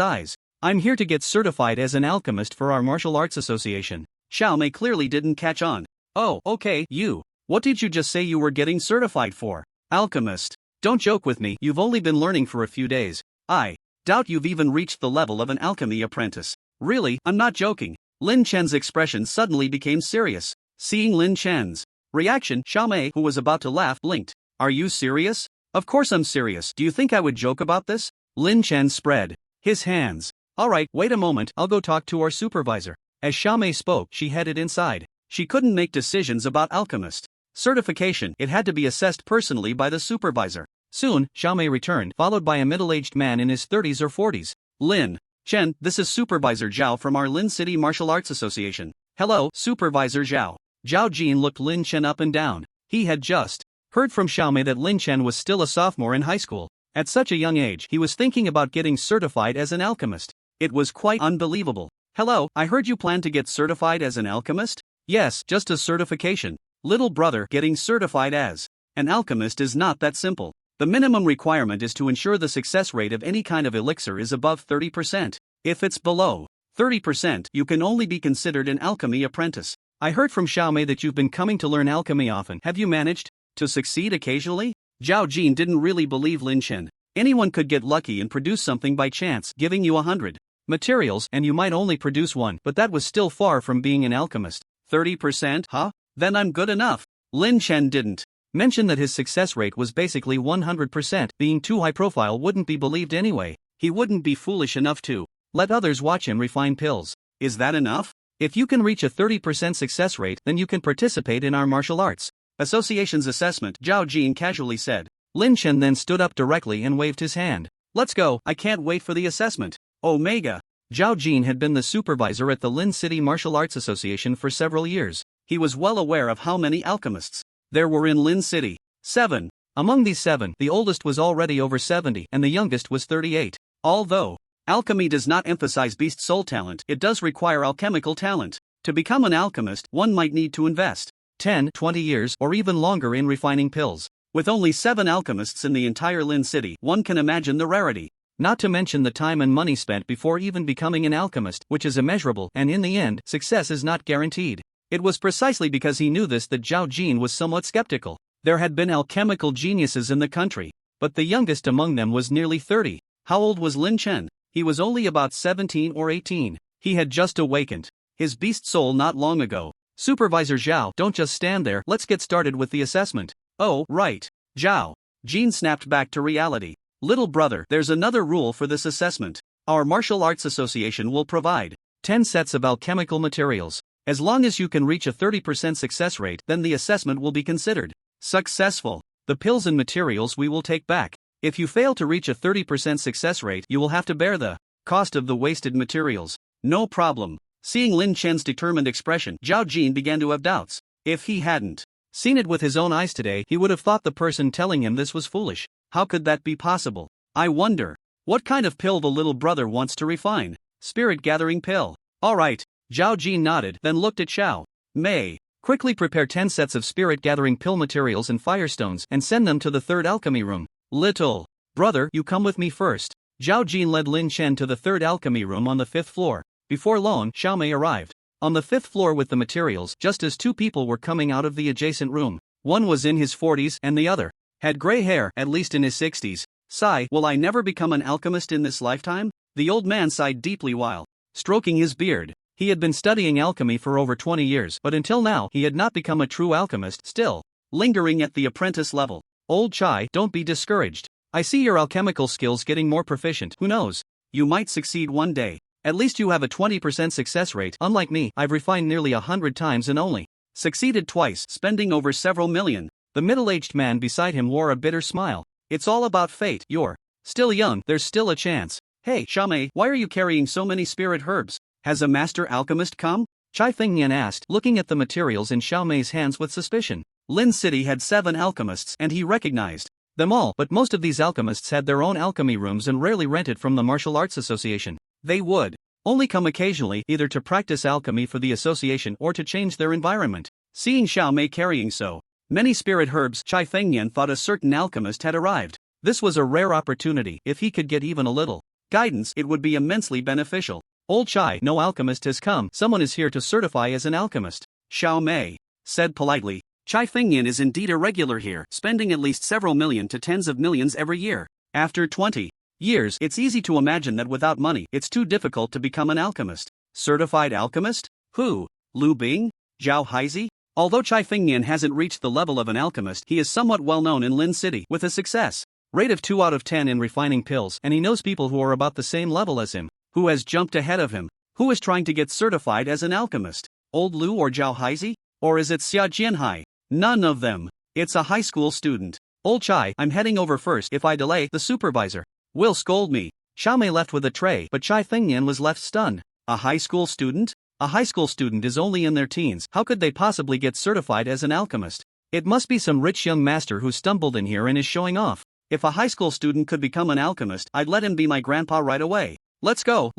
eyes. I'm here to get certified as an alchemist for our martial arts association. Xiao Mei clearly didn't catch on. Oh, okay, you. What did you just say you were getting certified for? Alchemist. Don't joke with me, you've only been learning for a few days. I doubt you've even reached the level of an alchemy apprentice. Really, I'm not joking. Lin Chen's expression suddenly became serious. Seeing Lin Chen's reaction, Xiao Mei, who was about to laugh, blinked. Are you serious? Of course I'm serious. Do you think I would joke about this? Lin Chen spread his hands. Alright, wait a moment, I'll go talk to our supervisor. As Xiao Mei spoke, she headed inside. She couldn't make decisions about alchemist Certification, it had to be assessed personally by the supervisor. Soon, Xiaomei returned, followed by a middle-aged man in his 30s or 40s. Lin Chen, this is Supervisor Zhao from our Lin City Martial Arts Association. Hello, Supervisor Zhao. Zhao Jin looked Lin Chen up and down. He had just heard from Xiaomei that Lin Chen was still a sophomore in high school. At such a young age, he was thinking about getting certified as an alchemist. It was quite unbelievable. Hello, I heard you plan to get certified as an alchemist? Yes, just a certification. Little brother, getting certified as an alchemist is not that simple. The minimum requirement is to ensure the success rate of any kind of elixir is above 30%. If it's below 30%, you can only be considered an alchemy apprentice. I heard from Xiaomei that you've been coming to learn alchemy often. Have you managed to succeed occasionally? Zhao Jin didn't really believe Lin Chen. Anyone could get lucky and produce something by chance, giving you 100 materials and you might only produce one, but that was still far from being an alchemist. 30%, huh? Then I'm good enough. Lin Chen didn't mention that his success rate was basically 100%. Being too high profile wouldn't be believed anyway. He wouldn't be foolish enough to let others watch him refine pills. Is that enough? If you can reach a 30% success rate, then you can participate in our martial arts association's assessment, Zhao Jin casually said. Lin Chen then stood up directly and waved his hand. Let's go, I can't wait for the assessment. Omega. Zhao Jin had been the supervisor at the Lin City Martial Arts Association for several years. He was well aware of how many alchemists there were in Lin City. 7. Among these 7, the oldest was already over 70 and the youngest was 38. Although alchemy does not emphasize beast soul talent, it does require alchemical talent. To become an alchemist, one might need to invest 10, 20 years or even longer in refining pills. With only 7 alchemists in the entire Lin City, one can imagine the rarity. Not to mention the time and money spent before even becoming an alchemist, which is immeasurable, and in the end, success is not guaranteed. It was precisely because he knew this that Zhao Jin was somewhat skeptical. There had been alchemical geniuses in the country, but the youngest among them was nearly 30. How old was Lin Chen? He was only about 17 or 18. He had just awakened his beast soul not long ago. Supervisor Zhao, don't just stand there, let's get started with the assessment. Oh, right. Zhao Jin snapped back to reality. Little brother, there's another rule for this assessment. Our Martial Arts Association will provide 10 sets of alchemical materials. As long as you can reach a 30% success rate, then the assessment will be considered successful. The pills and materials we will take back. If you fail to reach a 30% success rate, you will have to bear the cost of the wasted materials. No problem. Seeing Lin Chen's determined expression, Zhao Jin began to have doubts. If he hadn't seen it with his own eyes today, he would have thought the person telling him this was foolish. How could that be possible? I wonder what kind of pill the little brother wants to refine. Spirit gathering pill. Alright. Zhao Jin nodded, then looked at Xiao Mei. Quickly prepare 10 sets of spirit gathering pill materials and firestones and send them to the 3rd alchemy room. Little brother, you come with me first. Zhao Jin led Lin Chen to the 3rd alchemy room on the 5th floor. Before long, Xiaomei arrived on the 5th floor with the materials just as 2 people were coming out of the adjacent room. One was in his 40s and the other had gray hair, at least in his 60s. Sigh, will I never become an alchemist in this lifetime? The old man sighed deeply while stroking his beard. He had been studying alchemy for over 20 years, but until now he had not become a true alchemist, still lingering at the apprentice level. Old Chai, don't be discouraged. I see your alchemical skills getting more proficient. Who knows? You might succeed one day. At least you have a 20% success rate. Unlike me, I've refined nearly 100 times and only succeeded twice, spending over several million. The middle-aged man beside him wore a bitter smile. It's all about fate. You're still young, there's still a chance. Hey, Xiaomei, why are you carrying so many spirit herbs? Has a master alchemist come? Chai Fengnian asked, looking at the materials in Xiaomei's hands with suspicion. Lin City had 7 alchemists and he recognized them all, but most of these alchemists had their own alchemy rooms and rarely rented from the Martial Arts Association. They would only come occasionally, either to practice alchemy for the association or to change their environment. Seeing Xiaomei carrying so many spirit herbs, Chai Fengnian thought a certain alchemist had arrived. This was a rare opportunity. If he could get even a little guidance, it would be immensely beneficial. Old Chai, no alchemist has come. Someone is here to certify as an alchemist. Xiaomei said politely. Chai Fengnian is indeed a regular here, spending at least several million to tens of millions every year. After 20 years, it's easy to imagine that without money, it's too difficult to become an alchemist. Certified alchemist? Who? Lu Bing? Zhao Haizi? Although Chai Fengnian hasn't reached the level of an alchemist, he is somewhat well known in Lin City, with a success rate of 2 out of 10 in refining pills, and he knows people who are about the same level as him. Who has jumped ahead of him? Who is trying to get certified as an alchemist? Old Lu or Zhao Haizi? Or is it Xia Jianhai? None of them. It's a high school student. Old Chai, I'm heading over first. If I delay, the supervisor will scold me. Xiaomei left with a tray, but Chai Fengnian was left stunned. A high school student? A high school student is only in their teens. How could they possibly get certified as an alchemist? It must be some rich young master who stumbled in here and is showing off. If a high school student could become an alchemist, I'd let him be my grandpa right away. Let's go.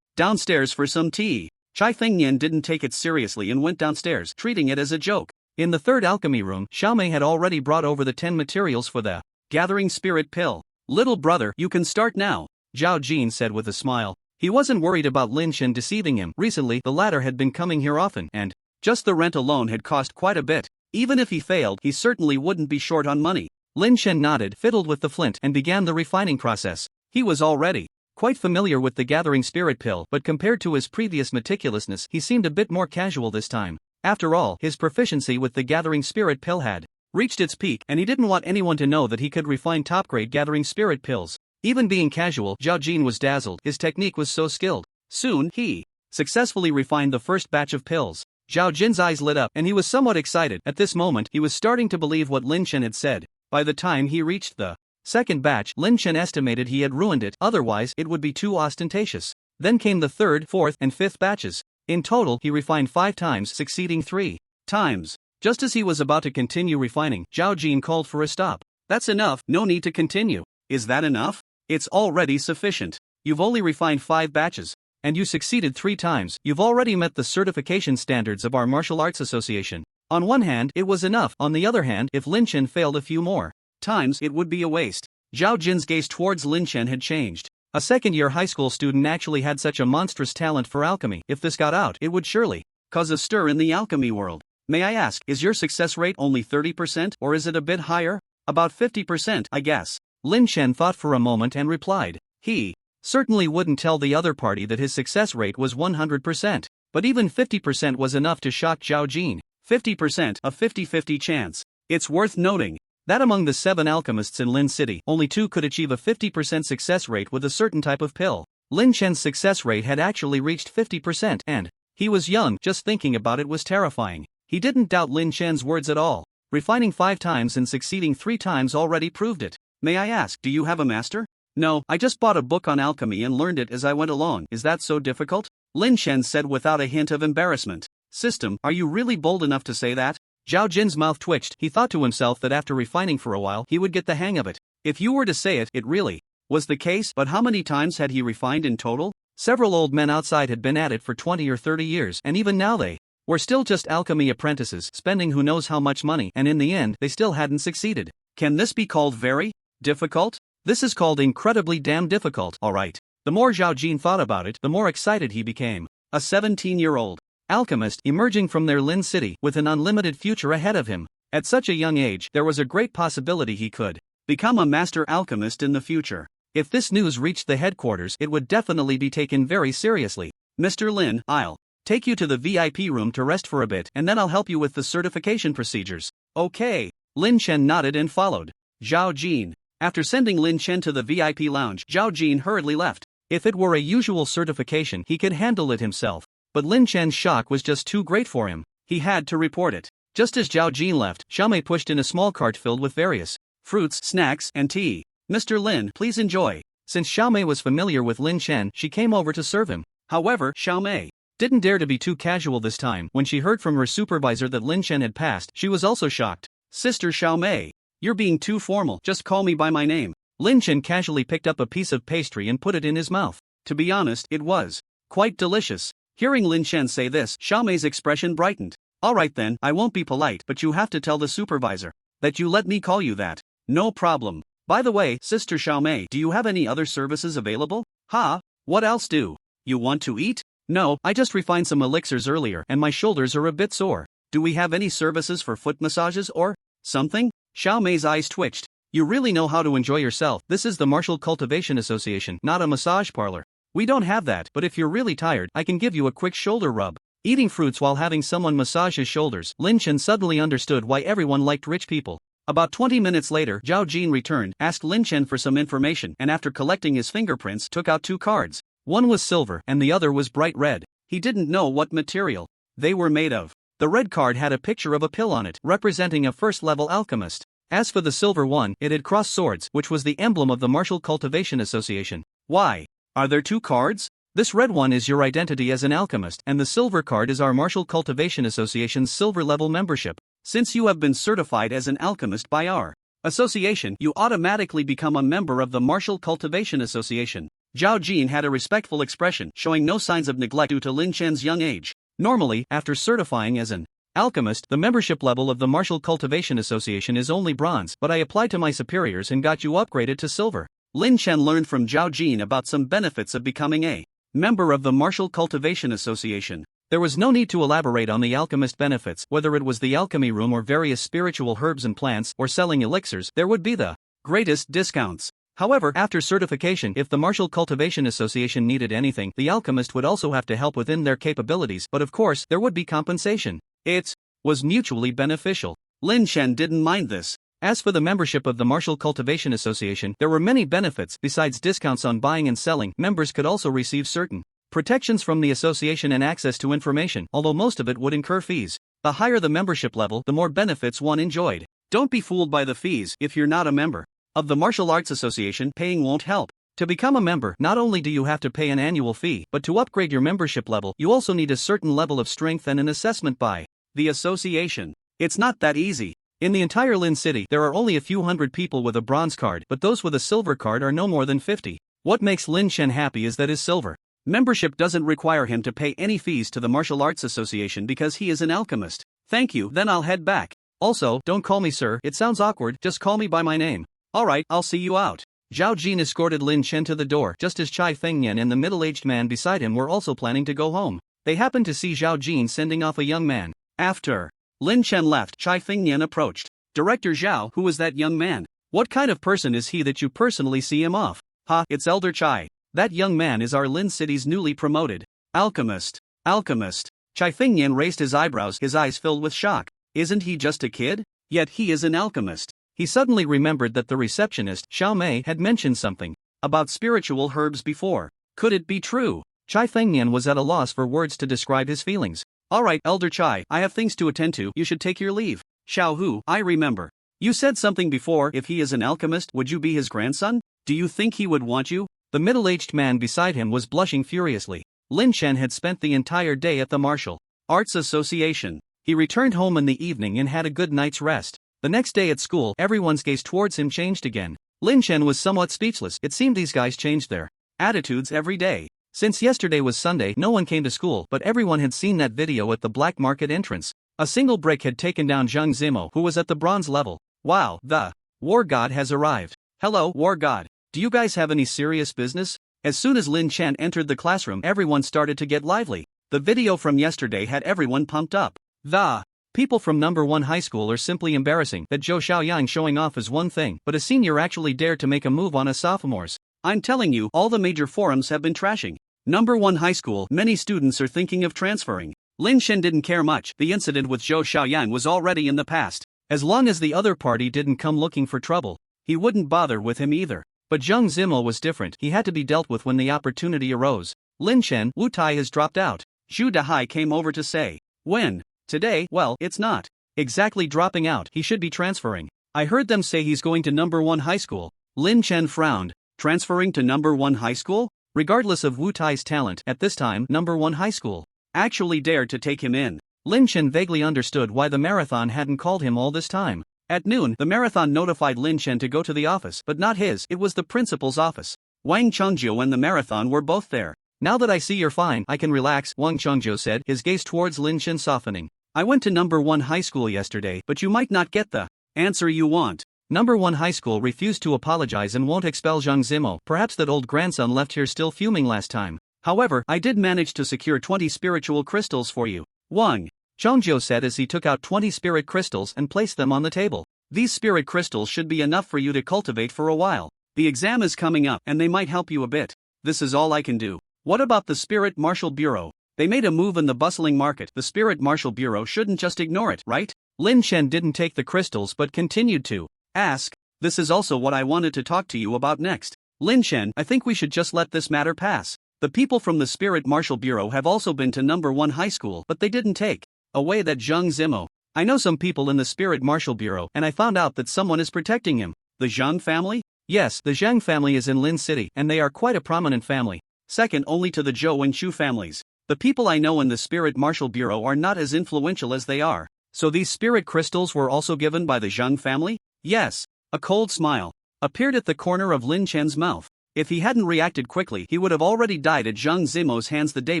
Downstairs for some tea. Chai Fengnian didn't take it seriously and went downstairs, treating it as a joke. In the third alchemy room, Xiaomei had already brought over the 10 materials for the gathering spirit pill. Little brother, you can start now, Zhao Jin said with a smile. He wasn't worried about Lynch and deceiving him. Recently, the latter had been coming here often, and just the rent alone had cost quite a bit. Even if he failed, he certainly wouldn't be short on money. Lin Shen nodded, fiddled with the flint, and began the refining process. He was already quite familiar with the gathering spirit pill, but compared to his previous meticulousness, he seemed a bit more casual this time. After all, his proficiency with the gathering spirit pill had reached its peak, and he didn't want anyone to know that he could refine top-grade gathering spirit pills. Even being casual, Zhao Jin was dazzled. His technique was so skilled. Soon, he successfully refined the first batch of pills. Zhao Jin's eyes lit up, and he was somewhat excited. At this moment, he was starting to believe what Lin Shen had said. By the time he reached the second batch, Lin Shen estimated he had ruined it, otherwise it would be too ostentatious. Then came the third, fourth, and fifth batches. In total, he refined 5 times, succeeding 3 times. Just as he was about to continue refining, Zhao Jin called for a stop. That's enough, no need to continue. Is that enough? It's already sufficient. You've only refined 5 batches. And you succeeded 3 times. You've already met the certification standards of our martial arts association. On one hand, it was enough. On the other hand, if Lin Shen failed a few more times, it would be a waste. Zhao Jin's gaze towards Lin Shen had changed. A second-year high school student actually had such a monstrous talent for alchemy. If this got out, it would surely cause a stir in the alchemy world. May I ask, is your success rate only 30%, or is it a bit higher? About 50%, I guess. Lin Shen thought for a moment and replied. He certainly wouldn't tell the other party that his success rate was 100%. But even 50% was enough to shock Zhao Jin. 50%, a 50-50 chance. It's worth noting that among the 7 alchemists in Lin City, only 2 could achieve a 50% success rate with a certain type of pill. Lin Shen's success rate had actually reached 50%, and he was young. Just thinking about it was terrifying. He didn't doubt Lin Shen's words at all. Refining 5 times and succeeding 3 times already proved it. May I ask, do you have a master? No, I just bought a book on alchemy and learned it as I went along. Is that so difficult? Lin Shen said without a hint of embarrassment. System, are you really bold enough to say that? Zhao Jin's mouth twitched. He thought to himself that after refining for a while, he would get the hang of it. If you were to say it, it really was the case. But how many times had he refined in total? Several old men outside had been at it for 20 or 30 years, and even now they were still just alchemy apprentices, spending who knows how much money, and in the end, they still hadn't succeeded. Can this be called very difficult? This is called incredibly damn difficult. Alright. The more Zhao Jin thought about it, the more excited he became. A 17-year-old alchemist emerging from their Lin City with an unlimited future ahead of him. At such a young age, there was a great possibility he could become a master alchemist in the future. If this news reached the headquarters, it would definitely be taken very seriously. Mr. Lin, I'll take you to the VIP room to rest for a bit, and then I'll help you with the certification procedures. Okay. Lin Shen nodded and followed Zhao Jin. After sending Lin Shen to the VIP lounge, Zhao Jin hurriedly left. If it were a usual certification, he could handle it himself. But Lin Shen's shock was just too great for him. He had to report it. Just as Zhao Jin left, Xiaomei pushed in a small cart filled with various fruits, snacks, and tea. Mr. Lin, please enjoy. Since Xiaomei was familiar with Lin Shen, she came over to serve him. However, Xiaomei didn't dare to be too casual this time. When she heard from her supervisor that Lin Shen had passed, she was also shocked. Sister Xiaomei, you're being too formal. Just call me by my name. Lin Shen casually picked up a piece of pastry and put it in his mouth. To be honest, it was quite delicious. Hearing Lin Shen say this, Xiaomei's expression brightened. Alright then, I won't be polite, but you have to tell the supervisor that you let me call you that. No problem. By the way, Sister Xiaomei, do you have any other services available? Ha? What else do you want to eat? No, I just refined some elixirs earlier and my shoulders are a bit sore. Do we have any services for foot massages or something? Xiaomei's eyes twitched. You really know how to enjoy yourself. This is the Martial Cultivation Association, not a massage parlor. We don't have that, but if you're really tired, I can give you a quick shoulder rub. Eating fruits while having someone massage his shoulders, Lin Shen suddenly understood why everyone liked rich people. About 20 minutes later, Zhao Jin returned, asked Lin Shen for some information, and after collecting his fingerprints, took out 2 cards. One was silver, and the other was bright red. He didn't know what material they were made of. The red card had a picture of a pill on it, representing a first-level alchemist. As for the silver one, it had crossed swords, which was the emblem of the Martial Cultivation Association. Why? Are there two cards? This red one is your identity as an alchemist, and the silver card is our Martial Cultivation Association's silver-level membership. Since you have been certified as an alchemist by our association, you automatically become a member of the Martial Cultivation Association. Zhao Jin had a respectful expression, showing no signs of neglect due to Lin Chen's young age. Normally, after certifying as an alchemist, the membership level of the Martial Cultivation Association is only bronze, but I applied to my superiors and got you upgraded to silver. Lin Chen learned from Zhao Jin about some benefits of becoming a member of the Martial Cultivation Association. There was no need to elaborate on the alchemist benefits, whether it was the alchemy room or various spiritual herbs and plants, or selling elixirs, there would be the greatest discounts. However, after certification, if the Martial Cultivation Association needed anything, the alchemist would also have to help within their capabilities, but of course, there would be compensation. It was mutually beneficial. Lin Chen didn't mind this. As for the membership of the Martial Cultivation Association, there were many benefits. Besides discounts on buying and selling, members could also receive certain protections from the association and access to information, although most of it would incur fees. The higher the membership level, the more benefits one enjoyed. Don't be fooled by the fees. If you're not a member of the Martial Arts Association, paying won't help. To become a member, not only do you have to pay an annual fee, but to upgrade your membership level, you also need a certain level of strength and an assessment by the association. It's not that easy. In the entire Lin City, there are only a few hundred people with a bronze card, but those with a silver card are no more than 50. What makes Lin Chen happy is that his silver membership doesn't require him to pay any fees to the Martial Arts Association because he is an alchemist. Thank you, then I'll head back. Also, don't call me sir, it sounds awkward, just call me by my name. Alright, I'll see you out. Zhao Jin escorted Lin Chen to the door, just as Chai Fengnian and the middle-aged man beside him were also planning to go home. They happened to see Zhao Jin sending off a young man. After Lin Chen left, Chai Fengnian approached. Director Zhao, who is that young man? What kind of person is he that you personally see him off? Ha, it's Elder Chai. That young man is our Lin City's newly promoted alchemist. Alchemist. Chai Fengnian raised his eyebrows, his eyes filled with shock. Isn't he just a kid? Yet he is an alchemist. He suddenly remembered that the receptionist, Xiao Mei, had mentioned something about spiritual herbs before. Could it be true? Chai Fengnian was at a loss for words to describe his feelings. Alright, Elder Chai, I have things to attend to, you should take your leave. Xiao Hu, I remember. You said something before, if he is an alchemist, would you be his grandson? Do you think he would want you? The middle-aged man beside him was blushing furiously. Lin Chen had spent the entire day at the Martial Arts Association. He returned home in the evening and had a good night's rest. The next day at school, everyone's gaze towards him changed again. Lin Chen was somewhat speechless. It seemed these guys changed their attitudes every day. Since yesterday was Sunday, no one came to school, but everyone had seen that video at the black market entrance. A single brick had taken down Zhang Zimo, who was at the bronze level. Wow, the war god has arrived. Hello, war god. Do you guys have any serious business? As soon as Lin Chen entered the classroom, everyone started to get lively. The video from yesterday had everyone pumped up. The people from number 1 high school are simply embarrassing. That Zhou Xiaoyang showing off is one thing, but a senior actually dared to make a move on us sophomores. I'm telling you, all the major forums have been trashing number 1 high school. Many students are thinking of transferring. Lin Chen didn't care much. The incident with Zhou Xiaoyang was already in the past. As long as the other party didn't come looking for trouble, he wouldn't bother with him either. But Zhang Zimo was different. He had to be dealt with when the opportunity arose. Lin Chen, Wu Tai has dropped out. Zhu Dahai came over to say, when? Today? Well, it's not exactly dropping out, he should be transferring. I heard them say he's going to number 1 high school. Lin Chen frowned. Transferring to number 1 high school? Regardless of Wu Tai's talent, at this time, number 1 high school actually dared to take him in. Lin Chen vaguely understood why the marathon hadn't called him all this time. At noon, the marathon notified Lin Chen to go to the office, but not his, it was the principal's office. Wang Chengjiu and the marathon were both there. Now that I see you're fine, I can relax, Wang Chengjiu said, his gaze towards Lin Chen softening. I went to number 1 high school yesterday, but you might not get the answer you want. Number 1 high school refused to apologize and won't expel Zhang Zimo. Perhaps that old grandson left here still fuming last time. However, I did manage to secure 20 spiritual crystals for you. Wang Chengjiu said as he took out 20 spirit crystals and placed them on the table. These spirit crystals should be enough for you to cultivate for a while. The exam is coming up and they might help you a bit. This is all I can do. What about the Spirit Martial Bureau? They made a move in the bustling market. The Spirit Martial Bureau shouldn't just ignore it, right? Lin Chen didn't take the crystals but continued to ask. This is also what I wanted to talk to you about next. Lin Chen, I think we should just let this matter pass. The people from the Spirit Martial Bureau have also been to number 1 high school, but they didn't take away that Zhang Zimo. I know some people in the Spirit Martial Bureau and I found out that someone is protecting him. The Zhang family? Yes, the Zhang family is in Lin City and they are quite a prominent family, second only to the Zhou and Chu families. The people I know in the Spirit Martial Bureau are not as influential as they are. So these spirit crystals were also given by the Zhang family? Yes. A cold smile appeared at the corner of Lin Chen's mouth. If he hadn't reacted quickly, he would have already died at Zhang Zimo's hands the day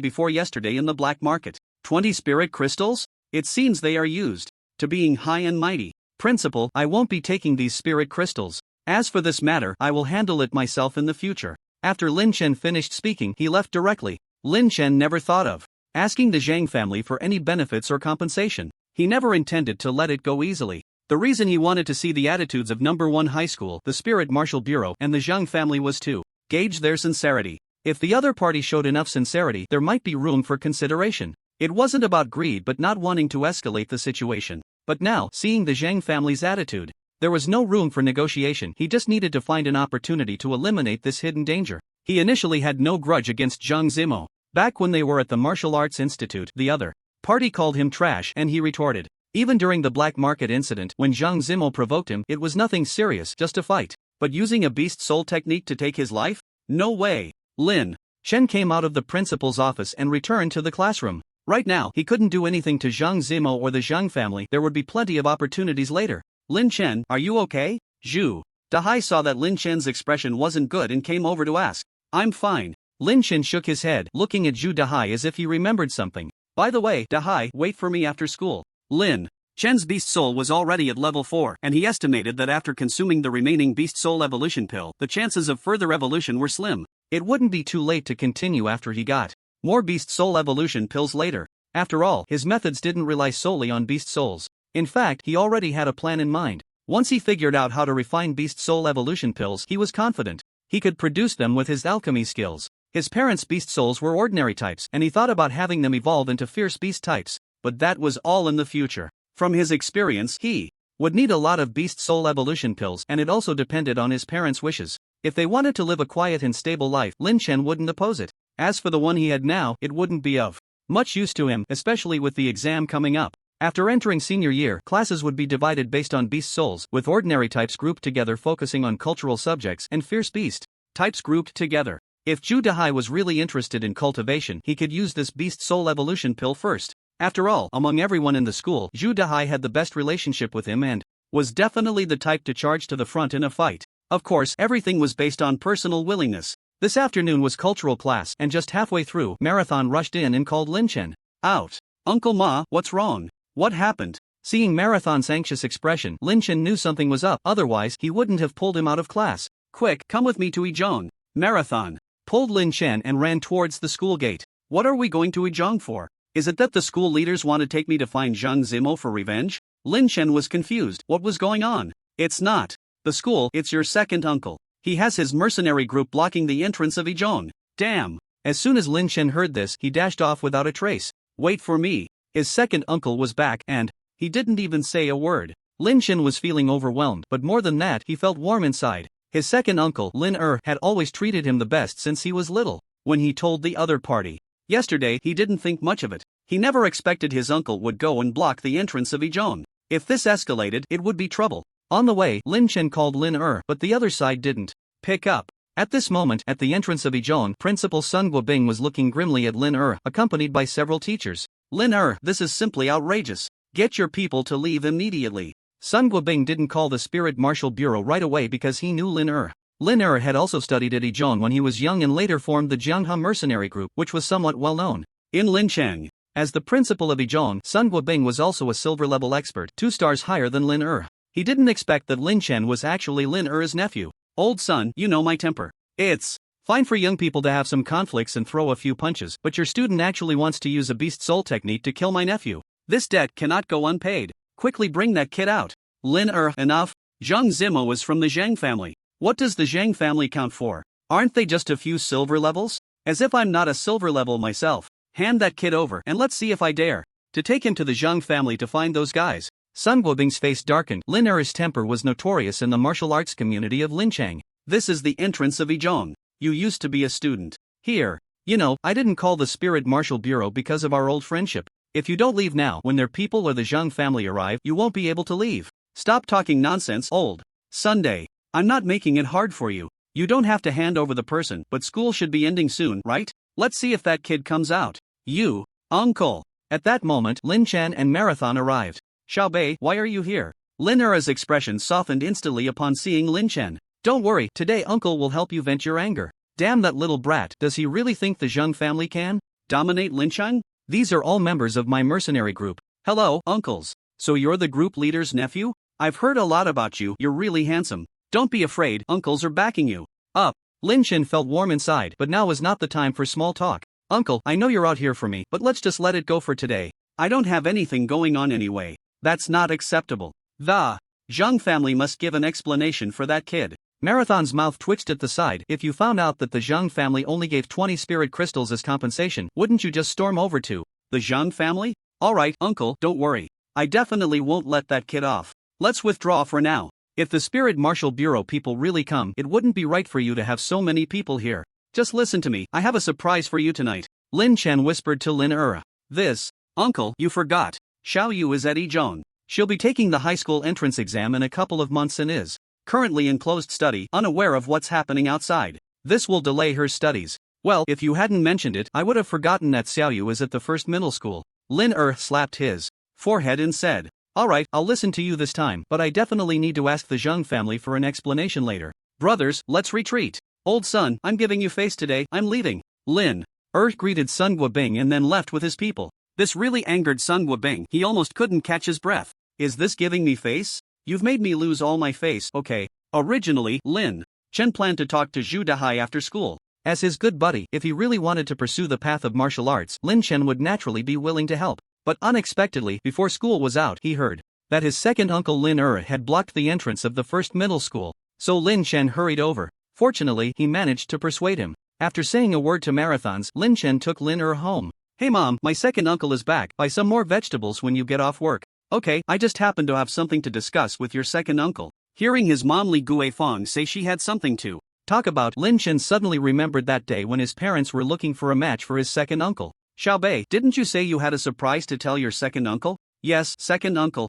before yesterday in the black market. 20 spirit crystals? It seems they are used to being high and mighty. Principal, I won't be taking these spirit crystals. As for this matter, I will handle it myself in the future. After Lin Chen finished speaking, he left directly. Lin Chen never thought of asking the Zhang family for any benefits or compensation. He never intended to let it go easily. The reason he wanted to see the attitudes of number 1 high school, the Spirit Martial Bureau, and the Zhang family was to gauge their sincerity. If the other party showed enough sincerity, there might be room for consideration. It wasn't about greed but not wanting to escalate the situation. But now, seeing the Zhang family's attitude, there was no room for negotiation. He just needed to find an opportunity to eliminate this hidden danger. He initially had no grudge against Zhang Zimo. Back when they were at the Martial Arts Institute, the other party called him trash and he retorted. Even during the black market incident, when Zhang Zimo provoked him, it was nothing serious, just a fight. But using a beast soul technique to take his life? No way. Lin Chen came out of the principal's office and returned to the classroom. Right now, he couldn't do anything to Zhang Zimo or the Zhang family. There would be plenty of opportunities later. Lin Chen, are you okay? Zhu Dahai saw that Lin Chen's expression wasn't good and came over to ask. I'm fine. Lin Chen shook his head, looking at Zhu Dahai as if he remembered something. By the way, Dahai, wait for me after school. Lin Chen's Beast Soul was already at level 4, and he estimated that after consuming the remaining Beast Soul evolution pill, the chances of further evolution were slim. It wouldn't be too late to continue after he got more Beast Soul evolution pills later. After all, his methods didn't rely solely on Beast Souls. In fact, he already had a plan in mind. Once he figured out how to refine Beast Soul evolution pills, he was confident he could produce them with his alchemy skills. His parents' Beast Souls were ordinary types, and he thought about having them evolve into fierce beast types. But that was all in the future. From his experience, he would need a lot of Beast Soul evolution pills, and it also depended on his parents' wishes. If they wanted to live a quiet and stable life, Lin Chen wouldn't oppose it. As for the one he had now, it wouldn't be of much use to him, especially with the exam coming up. After entering senior year, classes would be divided based on Beast Souls, with ordinary types grouped together focusing on cultural subjects and fierce beast types grouped together. If Zhu Dahai was really interested in cultivation, he could use this Beast Soul evolution pill first. After all, among everyone in the school, Zhu Dahai had the best relationship with him and was definitely the type to charge to the front in a fight. Of course, everything was based on personal willingness. This afternoon was cultural class, and just halfway through, Marathon rushed in and called Lin Chen out. Uncle Ma, what's wrong? What happened? Seeing Marathon's anxious expression, Lin Chen knew something was up, otherwise he wouldn't have pulled him out of class. Quick, come with me to Yizhong. Marathon pulled Lin Chen and ran towards the school gate. What are we going to Yizhong for? Is it that the school leaders want to take me to find Zhang Zimo for revenge? Lin Chen was confused. What was going on? It's not the school, it's your second uncle. He has his mercenary group blocking the entrance of Yizhong. Damn. As soon as Lin Chen heard this, he dashed off without a trace. Wait for me. His second uncle was back and he didn't even say a word. Lin Chen was feeling overwhelmed, but more than that, he felt warm inside. His second uncle, Lin had always treated him the best since he was little. When he told the other party yesterday, he didn't think much of it. He never expected his uncle would go and block the entrance of Yizhong. If this escalated, it would be trouble. On the way, Lin Chen called Lin but the other side didn't pick up. At this moment, at the entrance of Yizhong, Principal Sun Guobing was looking grimly at Lin accompanied by several teachers. Lin this is simply outrageous. Get your people to leave immediately. Sun Guobing didn't call the Spirit Martial Bureau right away because he knew Lin Lin had also studied at Yizhong when he was young and later formed the Jianghe mercenary group, which was somewhat well known in Lincheng. As the principal of Yizhong, Sun Guobing was also a silver-level expert, 2 stars higher than Lin He didn't expect that Lin Chen was actually Lin nephew. Old son, you know my temper. It's fine for young people to have some conflicts and throw a few punches, but your student actually wants to use a beast soul technique to kill my nephew. This debt cannot go unpaid. Quickly bring that kid out. Lin enough. Zhang Zimo is from the Zhang family. What does the Zhang family count for? Aren't they just a few silver levels? As if I'm not a silver level myself. Hand that kid over and let's see if I dare to take him to the Zhang family to find those guys. Sun Guobing's face darkened. Lin temper was notorious in the martial arts community of Lincheng. This is the entrance of Yizhong. You used to be a student here. You know, I didn't call the Spirit Martial Bureau because of our old friendship. If you don't leave now, when their people or the Zhang family arrive, you won't be able to leave. Stop talking nonsense, old Sunday. I'm not making it hard for you. You don't have to hand over the person, but school should be ending soon, right? Let's see if that kid comes out. You, uncle. At that moment, Lin Chen and Marathon arrived. Xiaobei, why are you here? Lin Er's expression softened instantly upon seeing Lin Chen. Don't worry, today uncle will help you vent your anger. Damn that little brat, does he really think the Zhang family can dominate Lin Chen? These are all members of my mercenary group. Hello, uncles. So you're the group leader's nephew? I've heard a lot about you, you're really handsome. Don't be afraid, uncles are backing you. Up. Lin Chen felt warm inside, but now is not the time for small talk. Uncle, I know you're out here for me, but let's just let it go for today. I don't have anything going on anyway. That's not acceptable. The Zhang family must give an explanation for that kid. Marathon's mouth twitched at the side. If you found out that the Zhang family only gave 20 spirit crystals as compensation, wouldn't you just storm over to the Zhang family? Alright, uncle, don't worry. I definitely won't let that kid off. Let's withdraw for now. If the Spirit Marshal Bureau people really come, it wouldn't be right for you to have so many people here. Just listen to me, I have a surprise for you tonight. Lin Chen whispered to Lin Er. This, uncle, you forgot. Xiao Yu is at Yizhong. She'll be taking the high school entrance exam in a couple of months and is currently in closed study, unaware of what's happening outside. This will delay her studies. Well, if you hadn't mentioned it, I would have forgotten that Xiao Yu is at the first middle school. Lin Er slapped his forehead and said, Alright, I'll listen to you this time, but I definitely need to ask the Zhang family for an explanation later. Brothers, let's retreat. Old son, I'm giving you face today, I'm leaving. Lin Er greeted Sun Guobing and then left with his people. This really angered Sun Guobing, he almost couldn't catch his breath. Is this giving me face? You've made me lose all my face, okay. Originally, Lin Chen planned to talk to Zhu Dahai after school. As his good buddy, if he really wanted to pursue the path of martial arts, Lin Chen would naturally be willing to help. But unexpectedly, before school was out, he heard that his second uncle Lin Er had blocked the entrance of the first middle school. So Lin Chen hurried over. Fortunately, he managed to persuade him. After saying a word to Marathons, Lin Chen took Lin Er home. Hey mom, my second uncle is back. Buy some more vegetables when you get off work. Okay, I just happen to have something to discuss with your second uncle. Hearing his mom Li Guifeng say she had something to talk about, Lin Chen suddenly remembered that day when his parents were looking for a match for his second uncle. Xiaobei, didn't you say you had a surprise to tell your second uncle? Yes, second uncle,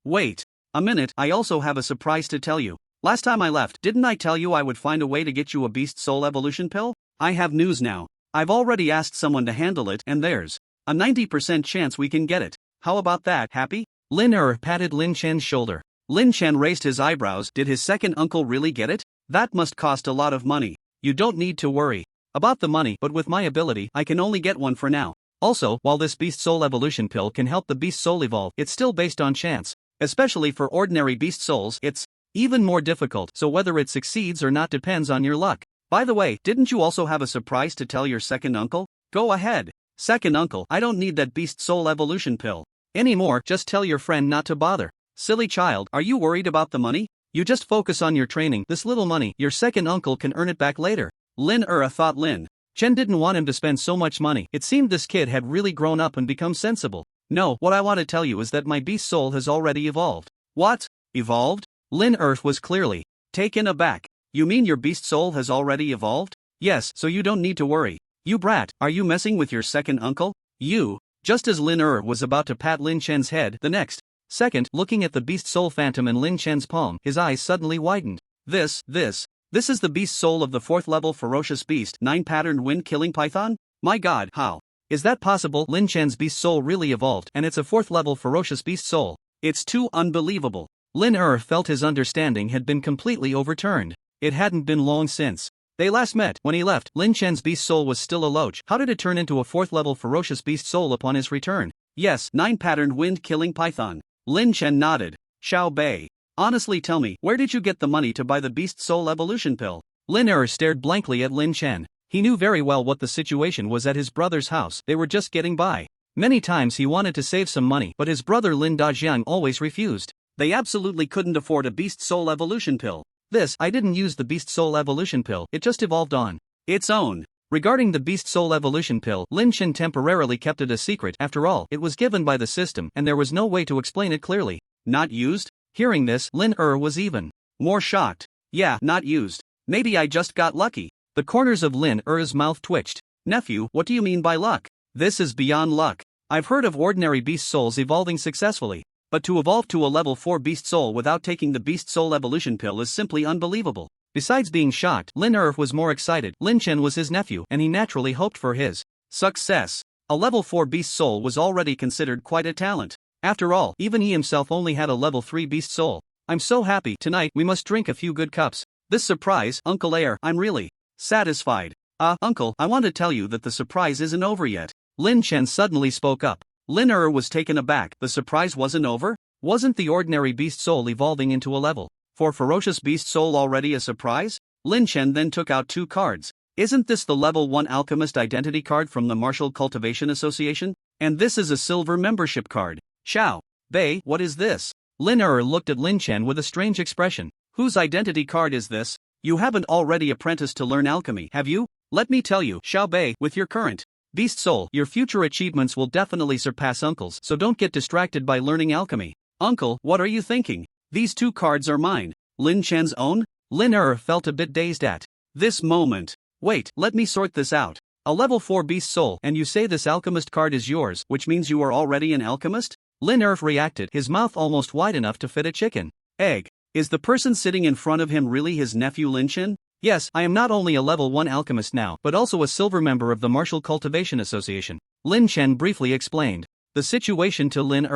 Wait a minute, I also have a surprise to tell you. Last time I left, didn't I tell you I would find a way to get you a beast soul evolution pill? I have news now. I've already asked someone to handle it and there's a 90% chance we can get it. How about that, happy? Lin Er patted Lin Chen's shoulder. Lin Chen raised his eyebrows. Did his second uncle really get it? That must cost a lot of money. You don't need to worry about the money, but with my ability, I can only get one for now. Also, while this beast soul evolution pill can help the beast soul evolve, it's still based on chance. Especially for ordinary beast souls, it's even more difficult, so whether it succeeds or not depends on your luck. By the way, didn't you also have a surprise to tell your second uncle? Go ahead. Second uncle, I don't need that beast soul evolution pill anymore, just tell your friend not to bother. Silly child, are you worried about the money? You just focus on your training. This little money, your second uncle can earn it back later. Lin Er thought Lin Chen didn't want him to spend so much money. It seemed this kid had really grown up and become sensible. No, what I want to tell you is that my beast soul has already evolved. What? Evolved? Lin Er was clearly taken aback. You mean your beast soul has already evolved? Yes, so you don't need to worry. You brat, are you messing with your second uncle? You. Just as Lin Er was about to pat Lin Chen's head, the next second, looking at the beast soul phantom in Lin Chen's palm, his eyes suddenly widened. This is the beast soul of the 4th level ferocious beast, 9-patterned wind-killing python? My god, how is that possible? Lin Chen's beast soul really evolved, and it's a 4th level ferocious beast soul. It's too unbelievable. Lin Er felt his understanding had been completely overturned. It hadn't been long since they last met. When he left, Lin Chen's beast soul was still a loach. How did it turn into a 4th level ferocious beast soul upon his return? Yes, 9-patterned wind-killing python. Lin Chen nodded. Xiaobei, honestly tell me, where did you get the money to buy the beast soul evolution pill? Lin Er stared blankly at Lin Chen. He knew very well what the situation was at his brother's house. They were just getting by. Many times he wanted to save some money, but his brother Lin Dajiang always refused. They absolutely couldn't afford a beast soul evolution pill. I didn't use the beast soul evolution pill, it just evolved on its own. Regarding the beast soul evolution pill, Lin Chen temporarily kept it a secret. After all, it was given by the system, and there was no way to explain it clearly. Not used? Hearing this, Lin Er was even more shocked. Yeah, not used. Maybe I just got lucky. The corners of Lin Er's mouth twitched. Nephew, what do you mean by luck? This is beyond luck. I've heard of ordinary beast souls evolving successfully, but to evolve to a level 4 beast soul without taking the beast soul evolution pill is simply unbelievable. Besides being shocked, Lin was more excited. Lin Chen was his nephew, and he naturally hoped for his success. A level 4 beast soul was already considered quite a talent. After all, even he himself only had a level 3 beast soul. I'm so happy. Tonight we must drink a few good cups. This surprise, Uncle Air, I'm really satisfied. Uncle, I want to tell you that the surprise isn't over yet. Lin Chen suddenly spoke up. Lin was taken aback. The surprise wasn't over? Wasn't the ordinary beast soul evolving into a level 4 ferocious beast soul already a surprise? Lin Chen then took out 2 cards. Isn't this the level 1 alchemist identity card from the Martial Cultivation Association? And this is a silver membership card. Xiao Bei, what is this? Lin looked at Lin Chen with a strange expression. Whose identity card is this? You haven't already apprenticed to learn alchemy, have you? Let me tell you, Xiao Bei, with your current beast soul, your future achievements will definitely surpass Uncle's, so don't get distracted by learning alchemy. Uncle, what are you thinking? These 2 cards are mine. Lin Chen's own? Lin felt a bit dazed at this moment. Wait, let me sort this out. A level 4 beast soul, and you say this alchemist card is yours, which means you are already an alchemist? Lin reacted, his mouth almost wide enough to fit a chicken egg. Is the person sitting in front of him really his nephew Lin Chen? Yes, I am not only a level 1 alchemist now, but also a silver member of the Martial Cultivation Association. Lin Chen briefly explained the situation to Lin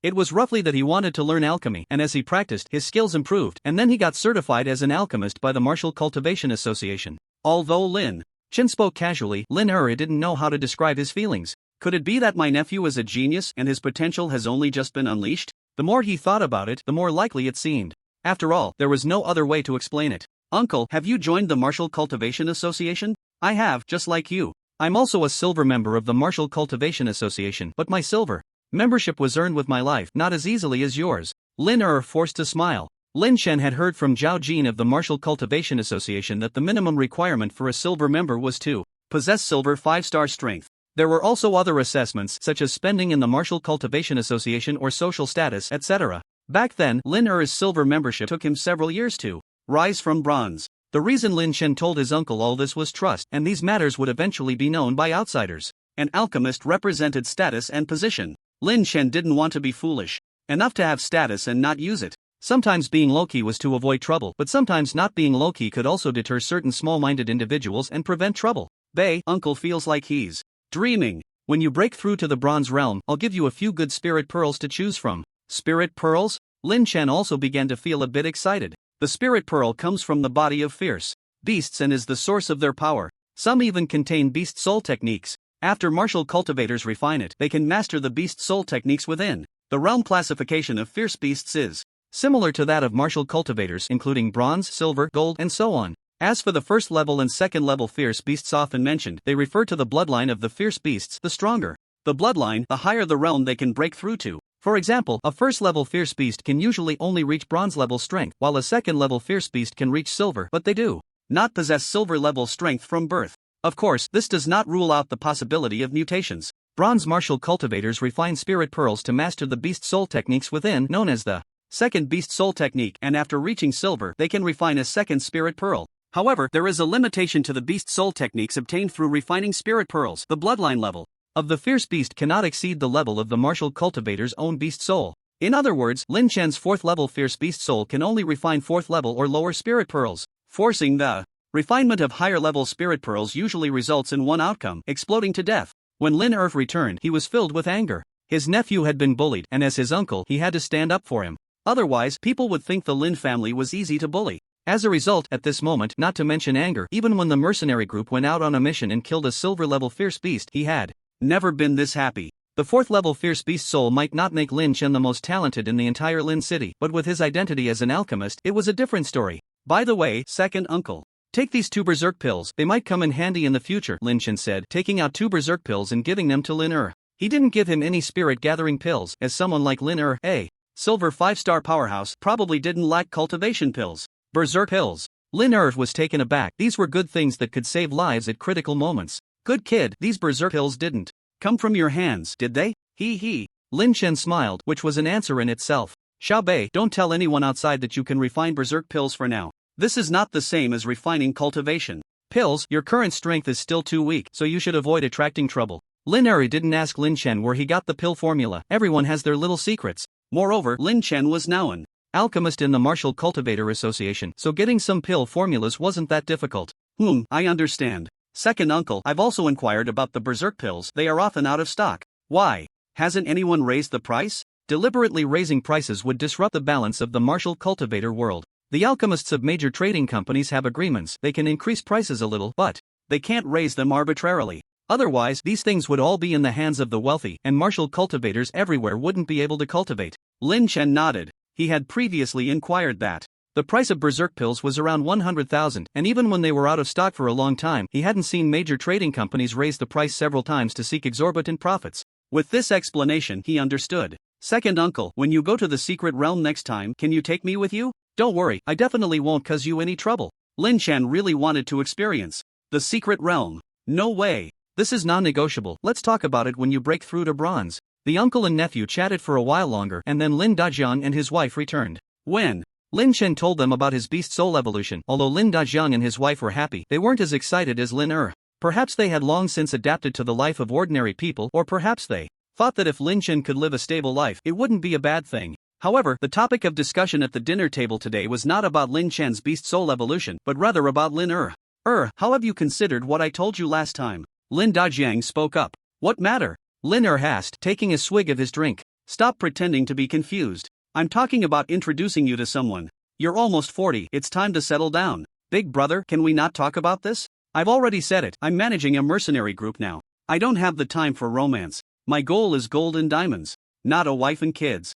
It was roughly that he wanted to learn alchemy, and as he practiced, his skills improved, and then he got certified as an alchemist by the Martial Cultivation Association. Although Lin Chen spoke casually, Lin didn't know how to describe his feelings. Could it be that my nephew is a genius and his potential has only just been unleashed? The more he thought about it, the more likely it seemed. After all, there was no other way to explain it. Uncle, have you joined the Martial Cultivation Association? I have, just like you. I'm also a silver member of the Martial Cultivation Association, but my silver membership was earned with my life, not as easily as yours. Lin forced a smile. Lin Chen had heard from Zhao Jin of the Martial Cultivation Association that the minimum requirement for a silver member was to possess silver 5-star strength. There were also other assessments such as spending in the Martial Cultivation Association or social status, etc. Back then, Lin silver membership took him several years to rise from bronze. The reason Lin Chen told his uncle all this was trust, and these matters would eventually be known by outsiders. An alchemist represented status and position. Lin Chen didn't want to be foolish enough to have status and not use it. Sometimes being low-key was to avoid trouble, but sometimes not being low-key could also deter certain small-minded individuals and prevent trouble. Bei, uncle feels like he's dreaming. When you break through to the bronze realm, I'll give you a few good spirit pearls to choose from. Spirit pearls? Lin Chen also began to feel a bit excited. The spirit pearl comes from the body of fierce beasts and is the source of their power. Some even contain beast soul techniques. After martial cultivators refine it, they can master the beast soul techniques within. The realm classification of fierce beasts is similar to that of martial cultivators, including bronze, silver, gold, and so on. As for the first level and second level fierce beasts often mentioned, they refer to the bloodline of the fierce beasts. The stronger the bloodline, the higher the realm they can break through to. For example, a first-level fierce beast can usually only reach bronze-level strength, while a second-level fierce beast can reach silver, but they do not possess silver-level strength from birth. Of course, this does not rule out the possibility of mutations. Bronze martial cultivators refine spirit pearls to master the beast soul techniques within, known as the second beast soul technique, and after reaching silver, they can refine a second spirit pearl. However, there is a limitation to the beast soul techniques obtained through refining spirit pearls. The bloodline level of the fierce beast cannot exceed the level of the martial cultivator's own beast soul. In other words, Lin Chen's 4th level fierce beast soul can only refine 4th level or lower spirit pearls. Forcing the refinement of higher level spirit pearls usually results in one outcome: exploding to death. When Lin returned, he was filled with anger. His nephew had been bullied, and as his uncle, he had to stand up for him. Otherwise, people would think the Lin family was easy to bully. As a result, at this moment, not to mention anger, even when the mercenary group went out on a mission and killed a silver level fierce beast, he had never been this happy. The 4th level fierce beast soul might not make Lin Chen the most talented in the entire Lin city, but with his identity as an alchemist, it was a different story. By the way, second uncle, take these 2 berserk pills, they might come in handy in the future, Lin Chen said, taking out 2 berserk pills and giving them to Lin He didn't give him any spirit gathering pills, as someone like Lin a silver 5-star powerhouse, probably didn't lack cultivation pills. Berserk pills. Lin was taken aback. These were good things that could save lives at critical moments. Good kid, these berserk pills didn't come from your hands, did they? He. Lin Chen smiled, which was an answer in itself. Xiao Bei, don't tell anyone outside that you can refine berserk pills for now. This is not the same as refining cultivation pills. Your current strength is still too weak, so you should avoid attracting trouble. Lin didn't ask Lin Chen where he got the pill formula. Everyone has their little secrets. Moreover, Lin Chen was now an alchemist in the Martial Cultivator Association, so getting some pill formulas wasn't that difficult. I understand. Second uncle, I've also inquired about the berserk pills. They are often out of stock. Why? Hasn't anyone raised the price? Deliberately raising prices would disrupt the balance of the martial cultivator world. The alchemists of major trading companies have agreements. They can increase prices a little, but they can't raise them arbitrarily. Otherwise, these things would all be in the hands of the wealthy, and martial cultivators everywhere wouldn't be able to cultivate. Lin Chen nodded. He had previously inquired that the price of berserk pills was around 100,000, and even when they were out of stock for a long time, he hadn't seen major trading companies raise the price several times to seek exorbitant profits. With this explanation, he understood. Second uncle, when you go to the secret realm next time, can you take me with you? Don't worry, I definitely won't cause you any trouble. Lin Chen really wanted to experience the secret realm. No way. This is non-negotiable. Let's talk about it when you break through to bronze. The uncle and nephew chatted for a while longer, and then Lin Dajiang and his wife returned. When Lin Chen told them about his beast soul evolution, although Lin Dajiang and his wife were happy, they weren't as excited as Lin. Perhaps they had long since adapted to the life of ordinary people, or perhaps they thought that if Lin Chen could live a stable life, it wouldn't be a bad thing. However, the topic of discussion at the dinner table today was not about Lin Chen's beast soul evolution, but rather about Lin how have you considered what I told you last time? Lin Dajiang spoke up. What matter? Lin asked, taking a swig of his drink. Stop pretending to be confused. I'm talking about introducing you to someone. You're almost 40, it's time to settle down. Big brother, can we not talk about this? I've already said it, I'm managing a mercenary group now. I don't have the time for romance. My goal is gold and diamonds, not a wife and kids.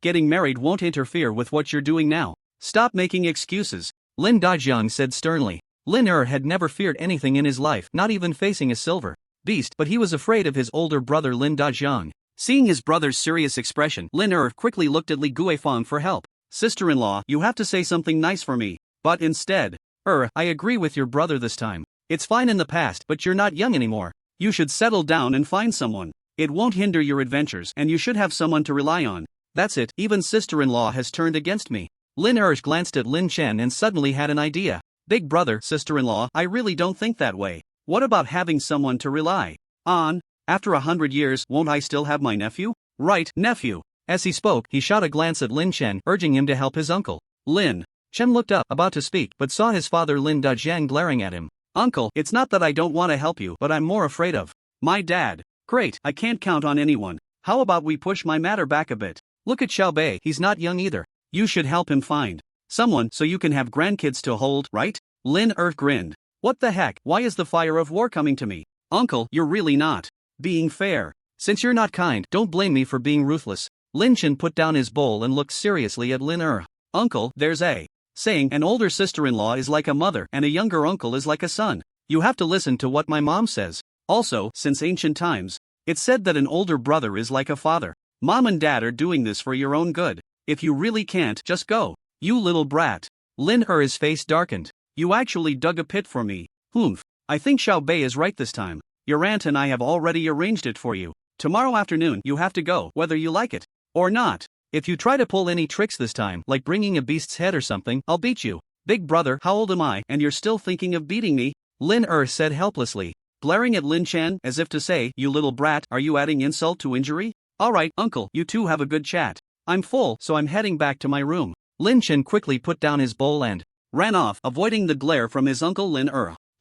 Getting married won't interfere with what you're doing now. Stop making excuses, Lin Dajiang said sternly. Lin had never feared anything in his life, not even facing a silver beast, but he was afraid of his older brother Lin Dajiang. Seeing his brother's serious expression, Lin quickly looked at Li Guifang for help. Sister-in-law, you have to say something nice for me. But instead, I agree with your brother this time. It's fine in the past, but you're not young anymore. You should settle down and find someone. It won't hinder your adventures, and you should have someone to rely on. That's it, even sister-in-law has turned against me. Lin glanced at Lin Chen and suddenly had an idea. Big brother, sister-in-law, I really don't think that way. What about having someone to rely on? After 100 years, won't I still have my nephew? Right, nephew. As he spoke, he shot a glance at Lin Chen, urging him to help his uncle. Lin Chen looked up, about to speak, but saw his father Lin Dajiang glaring at him. Uncle, it's not that I don't want to help you, but I'm more afraid of my dad. Great, I can't count on anyone. How about we push my matter back a bit? Look at Xiaobei, he's not young either. You should help him find someone so you can have grandkids to hold, right? Lin grinned. What the heck, why is the fire of war coming to me? Uncle, you're really not being fair. Since you're not kind, don't blame me for being ruthless. Lin Chen put down his bowl and looked seriously at Lin Uncle, there's a saying, an older sister-in-law is like a mother and a younger uncle is like a son. You have to listen to what my mom says. Also, since ancient times, it's said that an older brother is like a father. Mom and dad are doing this for your own good. If you really can't, just go. You little brat. Lin his face darkened. You actually dug a pit for me. I think Xiaobei is right this time. Your aunt and I have already arranged it for you. Tomorrow afternoon you have to go, whether you like it or not. If you try to pull any tricks this time, like bringing a beast's head or something, I'll beat you. Big brother, how old am I, and you're still thinking of beating me? Lin said helplessly, glaring at Lin Chen as if to say, you little brat, are you adding insult to injury? Alright, uncle, you two have a good chat. I'm full, so I'm heading back to my room. Lin Chen quickly put down his bowl and ran off, avoiding the glare from his uncle Lin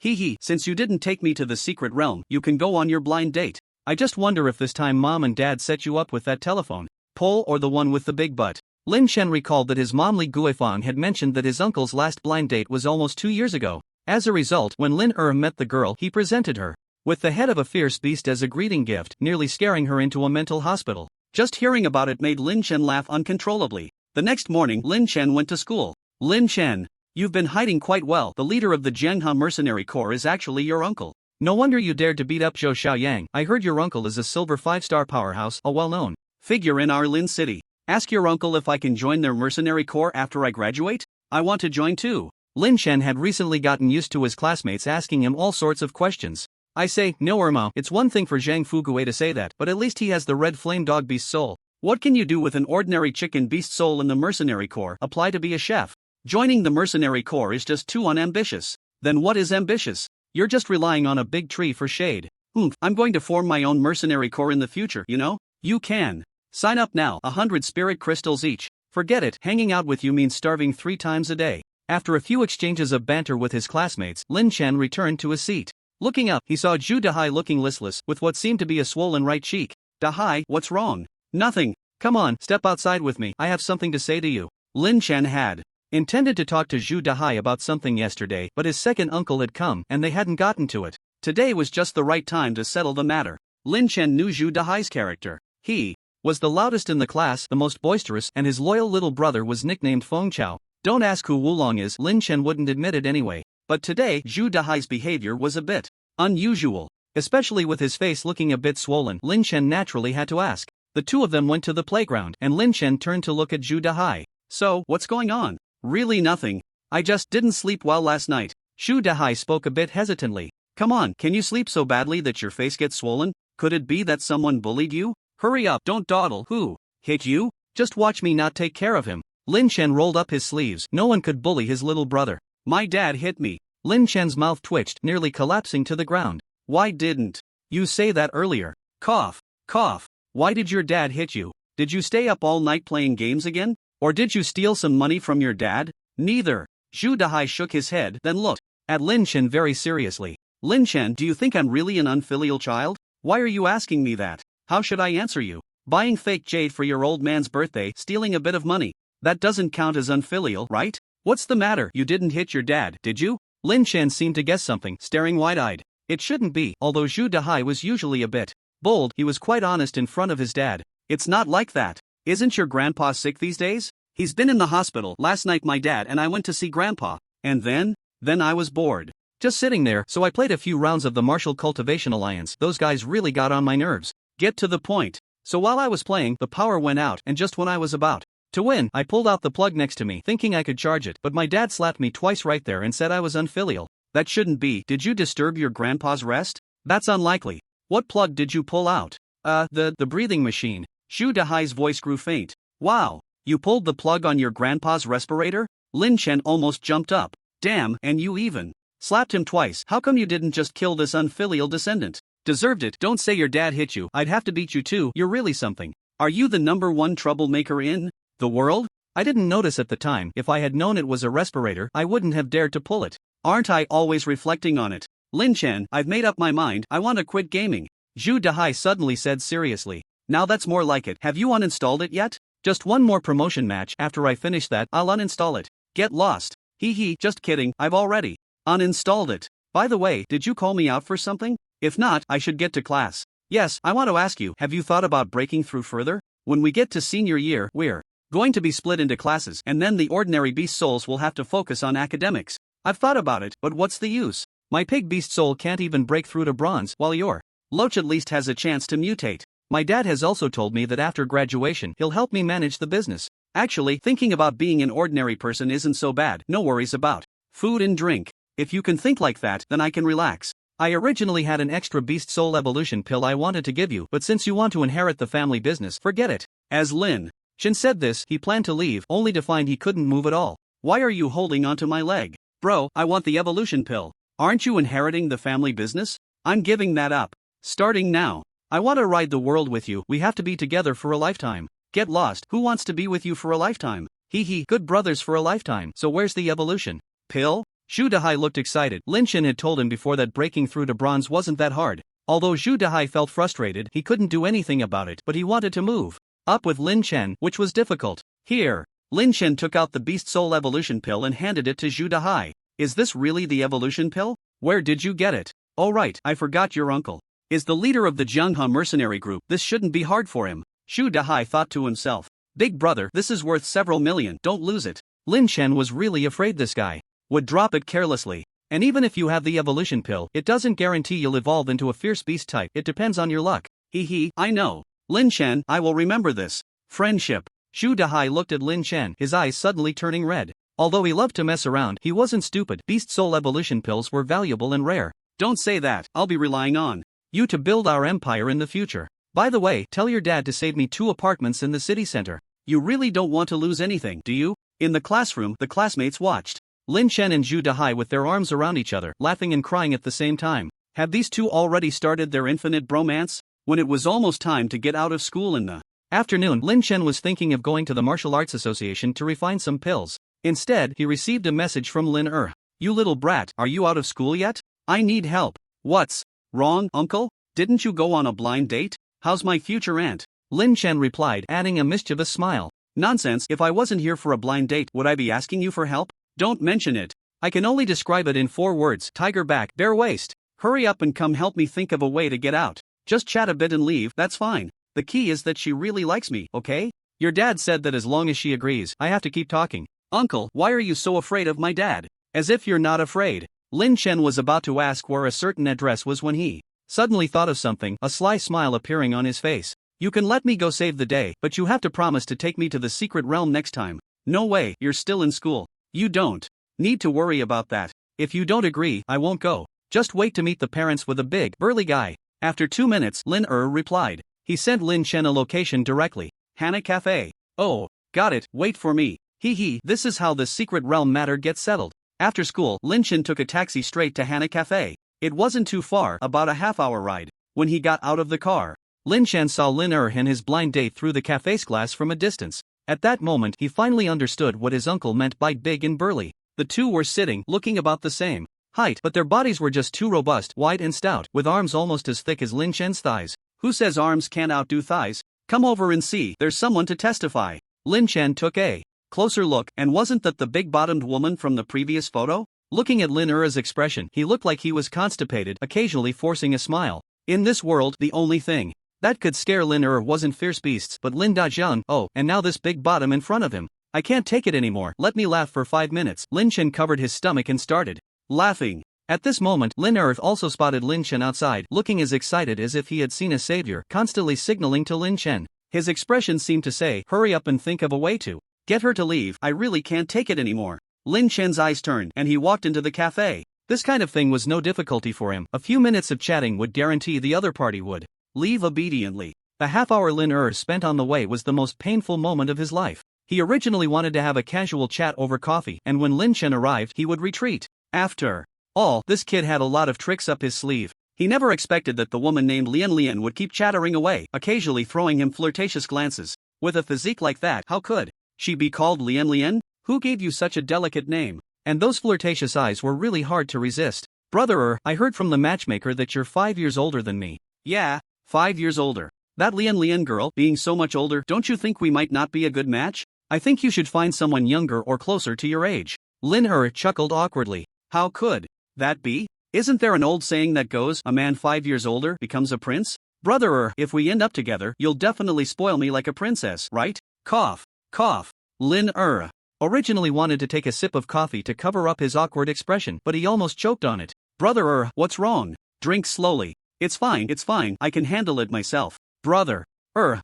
Hee, since you didn't take me to the secret realm, you can go on your blind date. I just wonder if this time mom and dad set you up with that telephone pole or the one with the big butt. Lin Chen recalled that his mom Li Guifang had mentioned that his uncle's last blind date was almost 2 years ago. As a result, when Lin met the girl, he presented her with the head of a fierce beast as a greeting gift, nearly scaring her into a mental hospital. Just hearing about it made Lin Chen laugh uncontrollably. The next morning, Lin Chen went to school. Lin Chen, you've been hiding quite well. The leader of the Jianghe Mercenary Corps is actually your uncle. No wonder you dared to beat up Zhou Xiaoyang. I heard your uncle is a silver 5-star powerhouse, a well-known figure in our Lin city. Ask your uncle if I can join their mercenary corps after I graduate. I want to join too. Lin Chen had recently gotten used to his classmates asking him all sorts of questions. I say, no Irma, it's one thing for Zhang Fugue to say that, but at least he has the red flame dog beast soul. What can you do with an ordinary chicken beast soul in the mercenary corps? Apply to be a chef. Joining the mercenary corps is just too unambitious. Then what is ambitious? You're just relying on a big tree for shade. I'm going to form my own mercenary corps in the future, you know? You can. Sign up now, 100 spirit crystals each. Forget it, hanging out with you means starving 3 times a day. After a few exchanges of banter with his classmates, Lin Chen returned to his seat. Looking up, he saw Zhu Dahai looking listless, with what seemed to be a swollen right cheek. Dahai, what's wrong? Nothing. Come on, step outside with me, I have something to say to you. Lin Chen had intended to talk to Zhu Dahai about something yesterday, but his second uncle had come, and they hadn't gotten to it. Today was just the right time to settle the matter. Lin Chen knew Zhu Dahai's character. He was the loudest in the class, the most boisterous, and his loyal little brother was nicknamed Feng Chao. Don't ask who Wulong is, Lin Chen wouldn't admit it anyway. But today, Zhu Dahai's behavior was a bit unusual. Especially with his face looking a bit swollen, Lin Chen naturally had to ask. The two of them went to the playground, and Lin Chen turned to look at Zhu Dahai. So, what's going on? Really nothing. I just didn't sleep well last night. Zhu Dahai spoke a bit hesitantly. Come on, can you sleep so badly that your face gets swollen? Could it be that someone bullied you? Hurry up, don't dawdle. Who hit you? Just watch me not take care of him. Lin Chen rolled up his sleeves. No one could bully his little brother. My dad hit me. Lin Chen's mouth twitched, nearly collapsing to the ground. Why didn't you say that earlier? Cough, cough. Why did your dad hit you? Did you stay up all night playing games again? Or did you steal some money from your dad? Neither. Zhu Dahai shook his head, then looked at Lin Chen very seriously. Lin Chen, do you think I'm really an unfilial child? Why are you asking me that? How should I answer you? Buying fake jade for your old man's birthday, stealing a bit of money. That doesn't count as unfilial, right? What's the matter? You didn't hit your dad, did you? Lin Chen seemed to guess something, staring wide-eyed. It shouldn't be, although Zhu Dahai was usually a bit bold, he was quite honest in front of his dad. It's not like that. Isn't your grandpa sick these days? He's been in the hospital. Last night my dad and I went to see grandpa. And then I was bored. Just sitting there, so I played a few rounds of the Martial Cultivation Alliance. Those guys really got on my nerves. Get to the point. So while I was playing, the power went out, and just when I was about to win, I pulled out the plug next to me, thinking I could charge it, but my dad slapped me twice right there and said I was unfilial. That shouldn't be. Did you disturb your grandpa's rest? That's unlikely. What plug did you pull out? The breathing machine. Zhu Dahai's voice grew faint. Wow. You pulled the plug on your grandpa's respirator? Lin Chen almost jumped up. Damn, and you even slapped him twice. How come you didn't just kill this unfilial descendant? Deserved it. Don't say your dad hit you. I'd have to beat you too. You're really something. Are you the #1 troublemaker in the world? I didn't notice at the time. If I had known it was a respirator, I wouldn't have dared to pull it. Aren't I always reflecting on it? Lin Chen, I've made up my mind. I want to quit gaming. Zhu Dahai suddenly said seriously. Now that's more like it. Have you uninstalled it yet? Just one more promotion match. After I finish that, I'll uninstall it. Get lost. Hee, just kidding. I've already uninstalled it. By the way, did you call me out for something? If not, I should get to class. Yes, I want to ask you, have you thought about breaking through further? When we get to senior year, we're going to be split into classes, and then the ordinary beast souls will have to focus on academics. I've thought about it, but what's the use? My pig beast soul can't even break through to bronze, while your LOACH at least has a chance to mutate. My dad has also told me that after graduation he'll help me manage the business. Actually, thinking about being an ordinary person isn't so bad. No worries about food and drink. If you can think like that, then I can relax. I originally had an extra beast soul evolution pill I wanted to give you, but since you want to inherit the family business, forget it. As Lin Chen said this, he planned to leave, only to find he couldn't move at all. Why are you holding onto my leg? Bro, I want the evolution pill. Aren't you inheriting the family business? I'm giving that up. Starting now. I want to ride the world with you. We have to be together for a lifetime. Get lost. Who wants to be with you for a lifetime? Hee, good brothers for a lifetime. So where's the evolution pill? Zhu Dahai looked excited. Lin Chen had told him before that breaking through to bronze wasn't that hard. Although Zhu Dahai felt frustrated, he couldn't do anything about it, but he wanted to move up with Lin Chen, which was difficult. Here. Lin Chen took out the beast soul evolution pill and handed it to Zhu Dahai. Is this really the evolution pill? Where did you get it? Oh right, I forgot your uncle is the leader of the Jianghe mercenary group. This shouldn't be hard for him. Zhu Dahai thought to himself. Big brother, this is worth several million, don't lose it. Lin Chen was really afraid this guy would drop it carelessly. And even if you have the evolution pill, it doesn't guarantee you'll evolve into a fierce beast type. It depends on your luck. Hee, I know. Lin Chen, I will remember this. Friendship. Zhu Dahai looked at Lin Chen, his eyes suddenly turning red. Although he loved to mess around, he wasn't stupid. Beast soul evolution pills were valuable and rare. Don't say that. I'll be relying on you to build our empire in the future. By the way, tell your dad to save me 2 apartments in the city center. You really don't want to lose anything, do you? In the classroom, the classmates watched Lin Chen and Zhu Dahai with their arms around each other, laughing and crying at the same time. Had these two already started their infinite bromance? When it was almost time to get out of school in the afternoon, Lin Chen was thinking of going to the Martial Arts Association to refine some pills. Instead, he received a message from Lin Er. You little brat, are you out of school yet? I need help. What's wrong, uncle? Didn't you go on a blind date? How's my future aunt? Lin Chen replied, adding a mischievous smile. Nonsense, if I wasn't here for a blind date, would I be asking you for help? Don't mention it. I can only describe it in 4 words: tiger back, bare waist. Hurry up and come help me think of a way to get out. Just chat a bit and leave, that's fine. The key is that she really likes me, okay? Your dad said that as long as she agrees, I have to keep talking. Uncle, why are you so afraid of my dad? As if you're not afraid. Lin Chen was about to ask where a certain address was when he suddenly thought of something, a sly smile appearing on his face. You can let me go save the day, but you have to promise to take me to the secret realm next time. No way, you're still in school. You don't need to worry about that. If you don't agree, I won't go. Just wait to meet the parents with a big, burly guy. After 2 minutes, Lin Er replied. He sent Lin Chen a location directly. Hana Cafe. Oh, got it, wait for me. Hee, this is how the secret realm matter gets settled. After school, Lin Chen took a taxi straight to Hana Cafe. It wasn't too far, about a half-hour ride. When he got out of the car, Lin Chen saw Lin Er and his blind date through the cafe's glass from a distance. At that moment, he finally understood what his uncle meant by big and burly. The two were sitting, looking about the same height, but their bodies were just too robust, wide and stout, with arms almost as thick as Lin Chen's thighs. Who says arms can't outdo thighs? Come over and see, there's someone to testify. Lin Chen took a closer look, and wasn't that the big-bottomed woman from the previous photo? Looking at Lin Er's expression, he looked like he was constipated, occasionally forcing a smile. In this world, the only thing that could scare Lin Er wasn't fierce beasts but Lin Dajian. Oh, and now this big bottom in front of him. I can't take it anymore, let me laugh for 5 minutes. Lin Chen covered his stomach and started laughing. At this moment, Lin Er also spotted Lin Chen outside, looking as excited as if he had seen a savior, constantly signaling to Lin Chen. His expression seemed to say, hurry up and think of a way to get her to leave, I really can't take it anymore. Lin Chen's eyes turned, and he walked into the cafe. This kind of thing was no difficulty for him. A few minutes of chatting would guarantee the other party would leave obediently. The half-hour Lin Er spent on the way was the most painful moment of his life. He originally wanted to have a casual chat over coffee, and when Lin Chen arrived, he would retreat. After all, this kid had a lot of tricks up his sleeve. He never expected that the woman named Lian would keep chattering away, occasionally throwing him flirtatious glances. With a physique like that, how could she be called Lian? Who gave you such a delicate name? And those flirtatious eyes were really hard to resist. Brother, I heard from the matchmaker that you're 5 years older than me. Yeah, 5 years older. That Lian girl, being so much older, don't you think we might not be a good match? I think you should find someone younger or closer to your age. Lin Er chuckled awkwardly. How could that be? Isn't there an old saying that goes, a man 5 years older becomes a prince? Brother, if we end up together, you'll definitely spoil me like a princess, right? Cough. Cough. Lin Er originally wanted to take a sip of coffee to cover up his awkward expression, but he almost choked on it. Brother, what's wrong? Drink slowly. It's fine, I can handle it myself. Brother,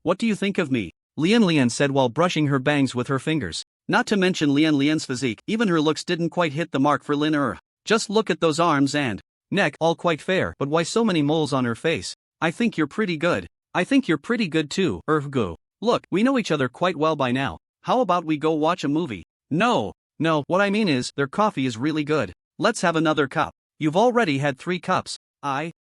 what do you think of me? Lian said while brushing her bangs with her fingers. Not to mention Lian's physique, even her looks didn't quite hit the mark for Lin Er. Just look at those arms and neck, all quite fair, but why so many moles on her face? I think you're pretty good. I think you're pretty good too, Go. Look, we know each other quite well by now. How about we go watch a movie? No, what I mean is, their coffee is really good. Let's have another cup. You've already had 3 cups.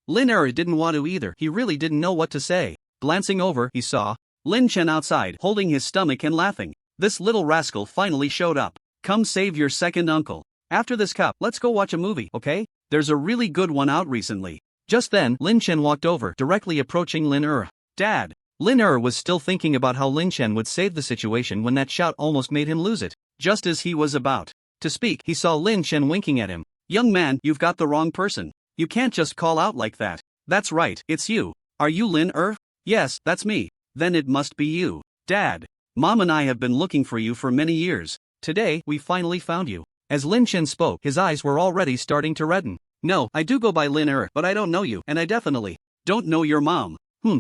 Lin Er didn't want to either, he really didn't know what to say. Glancing over, he saw Lin Chen outside, holding his stomach and laughing. This little rascal finally showed up. Come save your second uncle. After this cup, let's go watch a movie, okay? There's a really good one out recently. Just then, Lin Chen walked over, directly approaching Lin Er. Dad. Lin Er was still thinking about how Lin Chen would save the situation when that shout almost made him lose it. Just as he was about to speak, he saw Lin Chen winking at him. Young man, you've got the wrong person. You can't just call out like that. That's right, it's you. Are you Lin Er? Yes, that's me. Then it must be you. Dad. Mom and I have been looking for you for many years. Today, we finally found you. As Lin Chen spoke, his eyes were already starting to redden. No, I do go by Lin Er, but I don't know you, and I definitely don't know your mom.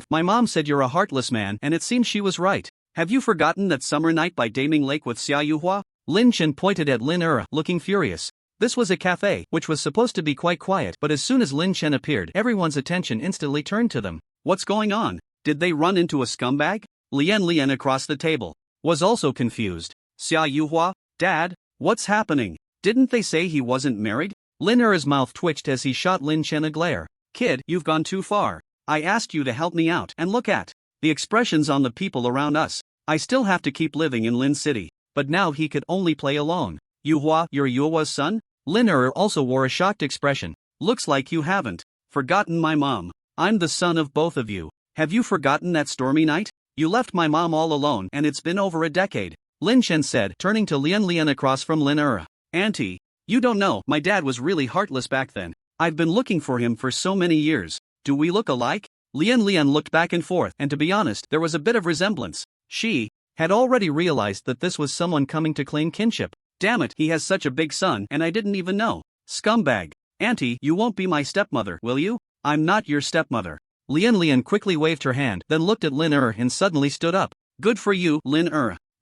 My mom said you're a heartless man, and it seems she was right. Have you forgotten that summer night by Daming Lake with Xia Yuhua? Lin Chen pointed at Lin Er, looking furious. This was a cafe, which was supposed to be quite quiet, but as soon as Lin Chen appeared, everyone's attention instantly turned to them. What's going on? Did they run into a scumbag? Lian across the table was also confused. Xia Yuhua? Dad? What's happening? Didn't they say he wasn't married? Lin Er's mouth twitched as he shot Lin Chen a glare. Kid, you've gone too far. I asked you to help me out, and look at the expressions on the people around us. I still have to keep living in Lin City, but now he could only play alone. Yuhua, you're Yuhua's son? Lin also wore a shocked expression. Looks like you haven't forgotten my mom. I'm the son of both of you. Have you forgotten that stormy night? You left my mom all alone and it's been over a decade. Lin Chen said, turning to Lian across from Lin. Auntie, you don't know, my dad was really heartless back then. I've been looking for him for so many years. Do we look alike? Lian looked back and forth, and to be honest, there was a bit of resemblance. She had already realized that this was someone coming to claim kinship. Damn it, he has such a big son and I didn't even know. Scumbag. Auntie, you won't be my stepmother, will you? I'm not your stepmother. Lian quickly waved her hand, then looked at Lin and suddenly stood up. Good for you, Lin.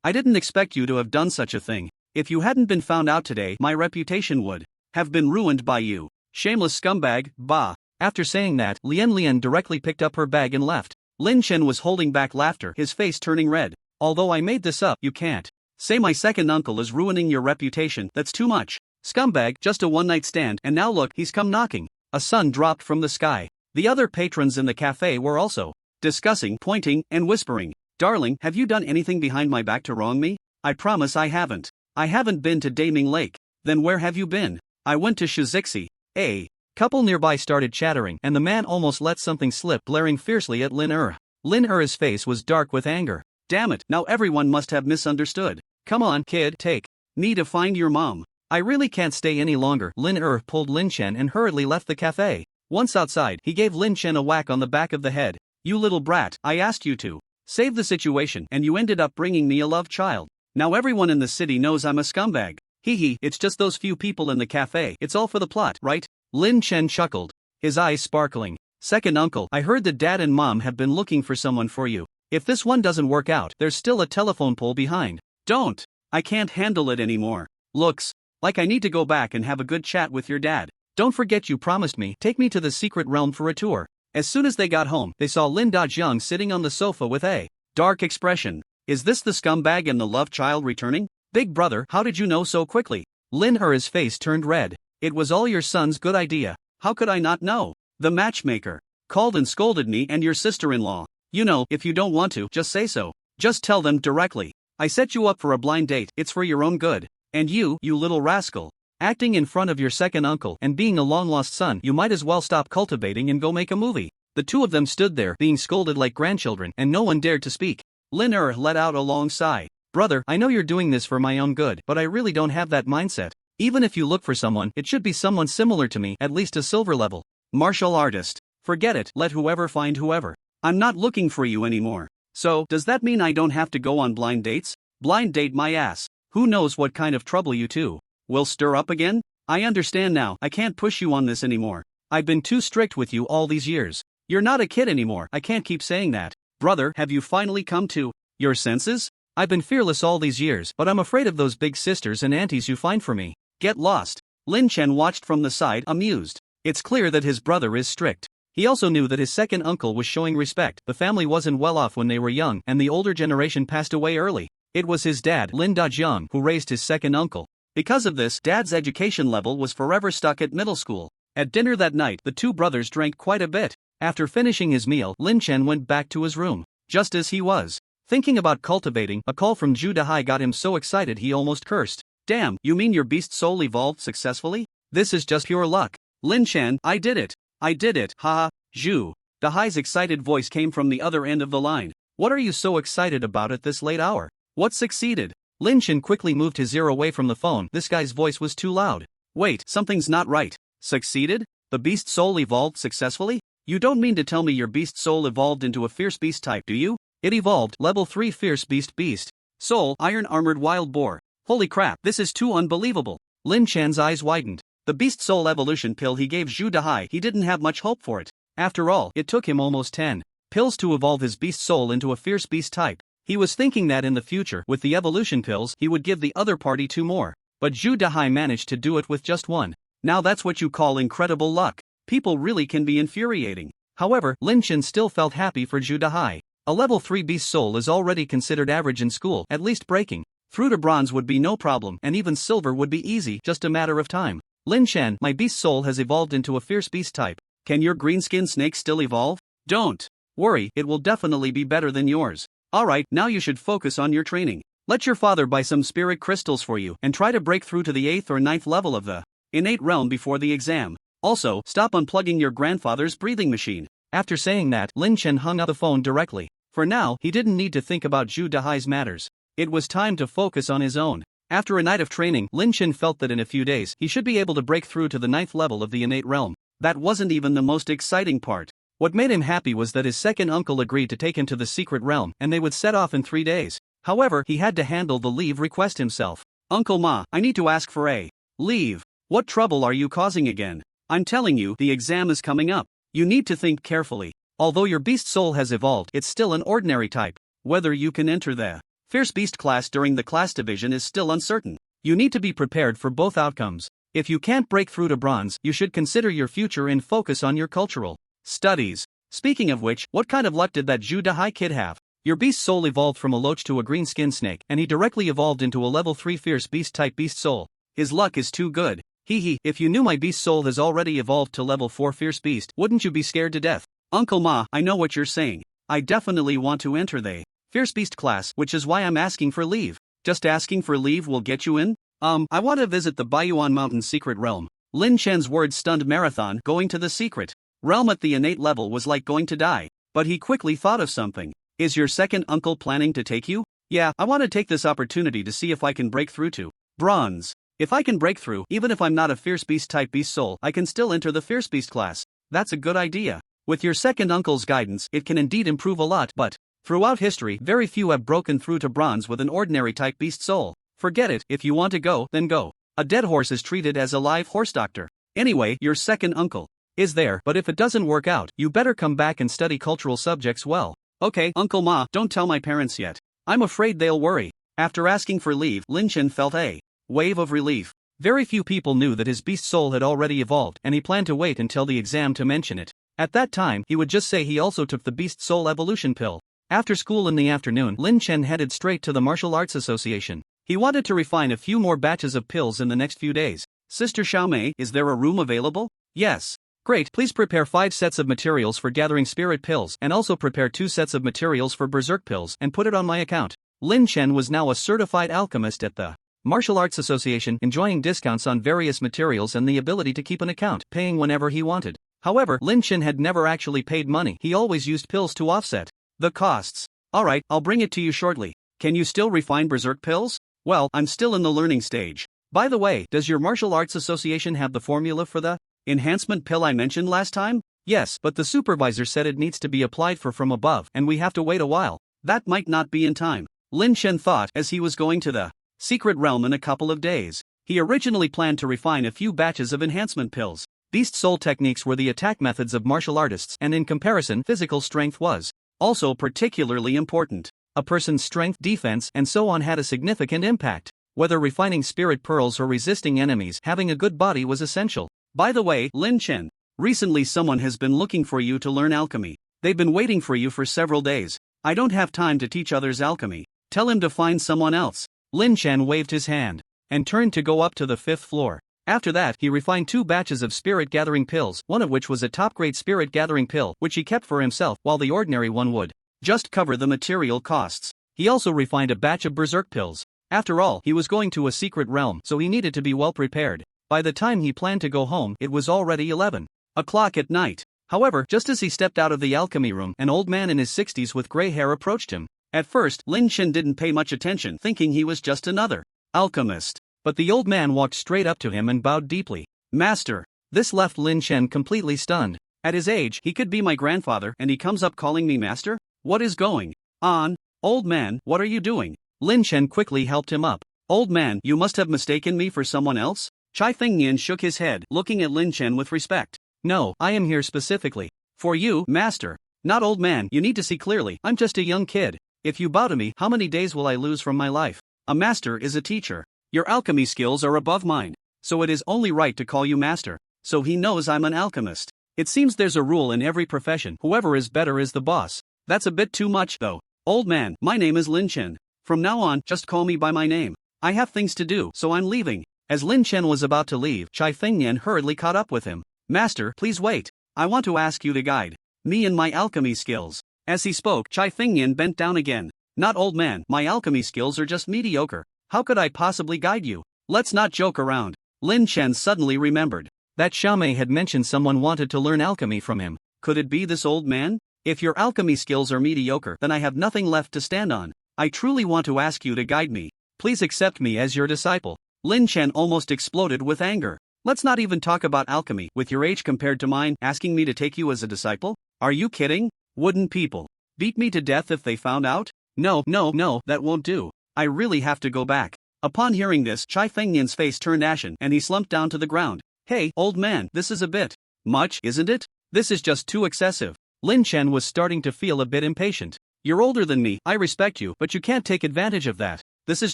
I didn't expect you to have done such a thing. If you hadn't been found out today, my reputation would have been ruined by you. Shameless scumbag, bah. After saying that, Lian directly picked up her bag and left. Lin Chen was holding back laughter, his face turning red. Although I made this up, you can't say my second uncle is ruining your reputation, that's too much. Scumbag, just a one-night stand, and now look, he's come knocking. A sun dropped from the sky. The other patrons in the cafe were also discussing, pointing, and whispering. Darling, have you done anything behind my back to wrong me? I promise I haven't. I haven't been to Daming Lake. Then where have you been? I went to Shizixi. A couple nearby started chattering, and the man almost let something slip, glaring fiercely at Lin. Lin's face was dark with anger. Damn it, now everyone must have misunderstood. Come on, kid, take me to find your mom. I really can't stay any longer. Lin pulled Lin Chen and hurriedly left the cafe. Once outside, he gave Lin Chen a whack on the back of the head. You little brat, I asked you to save the situation and you ended up bringing me a love child. Now everyone in the city knows I'm a scumbag. Hee, it's just those few people in the cafe, it's all for the plot, right? Lin Chen chuckled, his eyes sparkling. Second uncle, I heard that dad and mom have been looking for someone for you. If this one doesn't work out, there's still a telephone pole behind. Don't. I can't handle it anymore. Looks like I need to go back and have a good chat with your dad. Don't forget you promised me, take me to the secret realm for a tour. As soon as they got home, they saw Lin Dajiang sitting on the sofa with a dark expression. Is this the scumbag and the love child returning? Big brother, how did you know so quickly? Lin's face turned red. It was all your son's good idea. How could I not know? The matchmaker called and scolded me and your sister-in-law. You know, if you don't want to, just say so. Just tell them directly. I set you up for a blind date, it's for your own good. And you little rascal. Acting in front of your second uncle and being a long-lost son, you might as well stop cultivating and go make a movie. The two of them stood there being scolded like grandchildren and no one dared to speak. Lin let out a long sigh. Brother, I know you're doing this for my own good, but I really don't have that mindset. Even if you look for someone, it should be someone similar to me, at least a silver level. Martial artist. Forget it, let whoever find whoever. I'm not looking for you anymore. So, does that mean I don't have to go on blind dates? Blind date my ass. Who knows what kind of trouble you two will stir up again? I understand now, I can't push you on this anymore. I've been too strict with you all these years. You're not a kid anymore, I can't keep saying that. Brother, have you finally come to your senses? I've been fearless all these years, but I'm afraid of those big sisters and aunties you find for me. Get lost. Lin Chen watched from the side, amused. It's clear that his brother is strict. He also knew that his second uncle was showing respect. The family wasn't well off when they were young, and the older generation passed away early. It was his dad, Lin Dajiang, who raised his second uncle. Because of this, Dad's education level was forever stuck at middle school. At dinner that night, the two brothers drank quite a bit. After finishing his meal, Lin Chen went back to his room. Just as he was thinking about cultivating, a call from Zhu Dahai got him so excited he almost cursed. Damn, you mean your beast soul evolved successfully? This is just pure luck. Lin Chen, I did it. I did it, haha. Zhu Dahai's excited voice came from the other end of the line. What are you so excited about at this late hour? What succeeded? Lin Chen quickly moved his ear away from the phone. This guy's voice was too loud. Wait, something's not right. Succeeded? The beast soul evolved successfully? You don't mean to tell me your beast soul evolved into a fierce beast type, do you? It evolved, level 3 fierce beast soul, iron armored wild boar. Holy crap, this is too unbelievable. Lin Chan's eyes widened. The beast soul evolution pill he gave Zhu Dahai, he didn't have much hope for it. After all, it took him almost 10 pills to evolve his beast soul into a fierce beast type. He was thinking that in the future, with the evolution pills, he would give the other party 2 more. But Zhu Dahai managed to do it with just 1. Now that's what you call incredible luck. People really can be infuriating. However, Lin Chen still felt happy for Zhu Dahai. A level 3 beast soul is already considered average in school, at least breaking through to bronze would be no problem, and even silver would be easy, just a matter of time. Lin Chen, my beast soul has evolved into a fierce beast type. Can your green-skinned snake still evolve? Don't worry, it will definitely be better than yours. Alright, now you should focus on your training. Let your father buy some spirit crystals for you and try to break through to the 8th or 9th level of the innate realm before the exam. Also, stop unplugging your grandfather's breathing machine. After saying that, Lin Chen hung up the phone directly. For now, he didn't need to think about Zhu Dahai's matters. It was time to focus on his own. After a night of training, Lin Chen felt that in a few days he should be able to break through to the 9th level of the innate realm. That wasn't even the most exciting part. What made him happy was that his second uncle agreed to take him to the secret realm and they would set off in 3 days. However, he had to handle the leave request himself. Uncle Ma, I need to ask for a leave. What trouble are you causing again? I'm telling you, the exam is coming up. You need to think carefully. Although your beast soul has evolved, it's still an ordinary type. Whether you can enter the Fierce Beast class during the class division is still uncertain. You need to be prepared for both outcomes. If you can't break through to bronze, you should consider your future and focus on your cultural studies. Speaking of which, what kind of luck did that Zhu Dahai kid have? Your beast soul evolved from a loach to a green-skinned snake, and he directly evolved into a level 3 fierce beast type beast soul. His luck is too good. Hee, if you knew my beast soul has already evolved to level 4 fierce beast, wouldn't you be scared to death? Uncle Ma, I know what you're saying. I definitely want to enter the Fierce Beast class, which is why I'm asking for leave. Just asking for leave will get you in? I want to visit the Baiyuan Mountain secret realm. Lin Chen's words stunned Marathon. Going to the secret realm at the innate level was like going to die. But he quickly thought of something. Is your second uncle planning to take you? Yeah, I want to take this opportunity to see if I can break through to bronze. If I can break through, even if I'm not a Fierce Beast type beast soul, I can still enter the Fierce Beast class. That's a good idea. With your second uncle's guidance, it can indeed improve a lot, but throughout history, very few have broken through to bronze with an ordinary type beast soul. Forget it, if you want to go, then go. A dead horse is treated as a live horse doctor. Anyway, your second uncle is there, but if it doesn't work out, you better come back and study cultural subjects well. Okay, Uncle Ma, don't tell my parents yet. I'm afraid they'll worry. After asking for leave, Lin Chen felt a wave of relief. Very few people knew that his beast soul had already evolved, and he planned to wait until the exam to mention it. At that time, he would just say he also took the beast soul evolution pill. After school in the afternoon, Lin Chen headed straight to the Martial Arts Association. He wanted to refine a few more batches of pills in the next few days. Sister Xiaomei, is there a room available? Yes. Great, please prepare 5 sets of materials for gathering spirit pills and also prepare 2 sets of materials for berserk pills and put it on my account. Lin Chen was now a certified alchemist at the Martial Arts Association, enjoying discounts on various materials and the ability to keep an account, paying whenever he wanted. However, Lin Chen had never actually paid money. He always used pills to offset the costs. Alright, I'll bring it to you shortly. Can you still refine berserk pills? Well, I'm still in the learning stage. By the way, does your Martial Arts Association have the formula for the enhancement pill I mentioned last time? Yes, but the supervisor said it needs to be applied for from above and we have to wait a while. That might not be in time. Lin Chen thought as he was going to the secret realm in a couple of days. He originally planned to refine a few batches of enhancement pills. Beast soul techniques were the attack methods of martial artists, and in comparison, physical strength was also particularly important. A person's strength, defense, and so on had a significant impact. Whether refining spirit pearls or resisting enemies, having a good body was essential. By the way, Lin Chen, recently someone has been looking for you to learn alchemy. They've been waiting for you for several days. I don't have time to teach others alchemy. Tell him to find someone else. Lin Chen waved his hand and turned to go up to the 5th floor. After that, he refined 2 batches of spirit-gathering pills, one of which was a top-grade spirit-gathering pill, which he kept for himself, while the ordinary one would just cover the material costs. He also refined a batch of berserk pills. After all, he was going to a secret realm, so he needed to be well prepared. By the time he planned to go home, it was already 11 o'clock at night. However, just as he stepped out of the alchemy room, an old man in his 60s with gray hair approached him. At first, Lin Chen didn't pay much attention, thinking he was just another alchemist. But the old man walked straight up to him and bowed deeply. Master. This left Lin Chen completely stunned. At his age, he could be my grandfather, and he comes up calling me master? What is going on? Old man, what are you doing? Lin Chen quickly helped him up. Old man, you must have mistaken me for someone else? Chai Fengnian shook his head, looking at Lin Chen with respect. No, I am here specifically for you, master. Not old man, you need to see clearly, I'm just a young kid. If you bow to me, how many days will I lose from my life? A master is a teacher. Your alchemy skills are above mine, so it is only right to call you master. So he knows I'm an alchemist. It seems there's a rule in every profession, whoever is better is the boss. That's a bit too much though. Old man, my name is Lin Chen. From now on, just call me by my name. I have things to do, so I'm leaving. As Lin Chen was about to leave, Chai Fengnian hurriedly caught up with him. Master, please wait. I want to ask you to guide me in my alchemy skills. As he spoke, Chai Fingyan bent down again. Not old man, my alchemy skills are just mediocre. How could I possibly guide you? Let's not joke around. Lin Chen suddenly remembered that Xiaomei had mentioned someone wanted to learn alchemy from him. Could it be this old man? If your alchemy skills are mediocre, then I have nothing left to stand on. I truly want to ask you to guide me. Please accept me as your disciple. Lin Chen almost exploded with anger. Let's not even talk about alchemy. With your age compared to mine, asking me to take you as a disciple? Are you kidding? Wouldn't people beat me to death if they found out? No, that won't do. I really have to go back. Upon hearing this, Chai Fengnian's face turned ashen and he slumped down to the ground. Hey, old man, this is a bit much, isn't it? This is just too excessive. Lin Chen was starting to feel a bit impatient. You're older than me, I respect you, but you can't take advantage of that. This is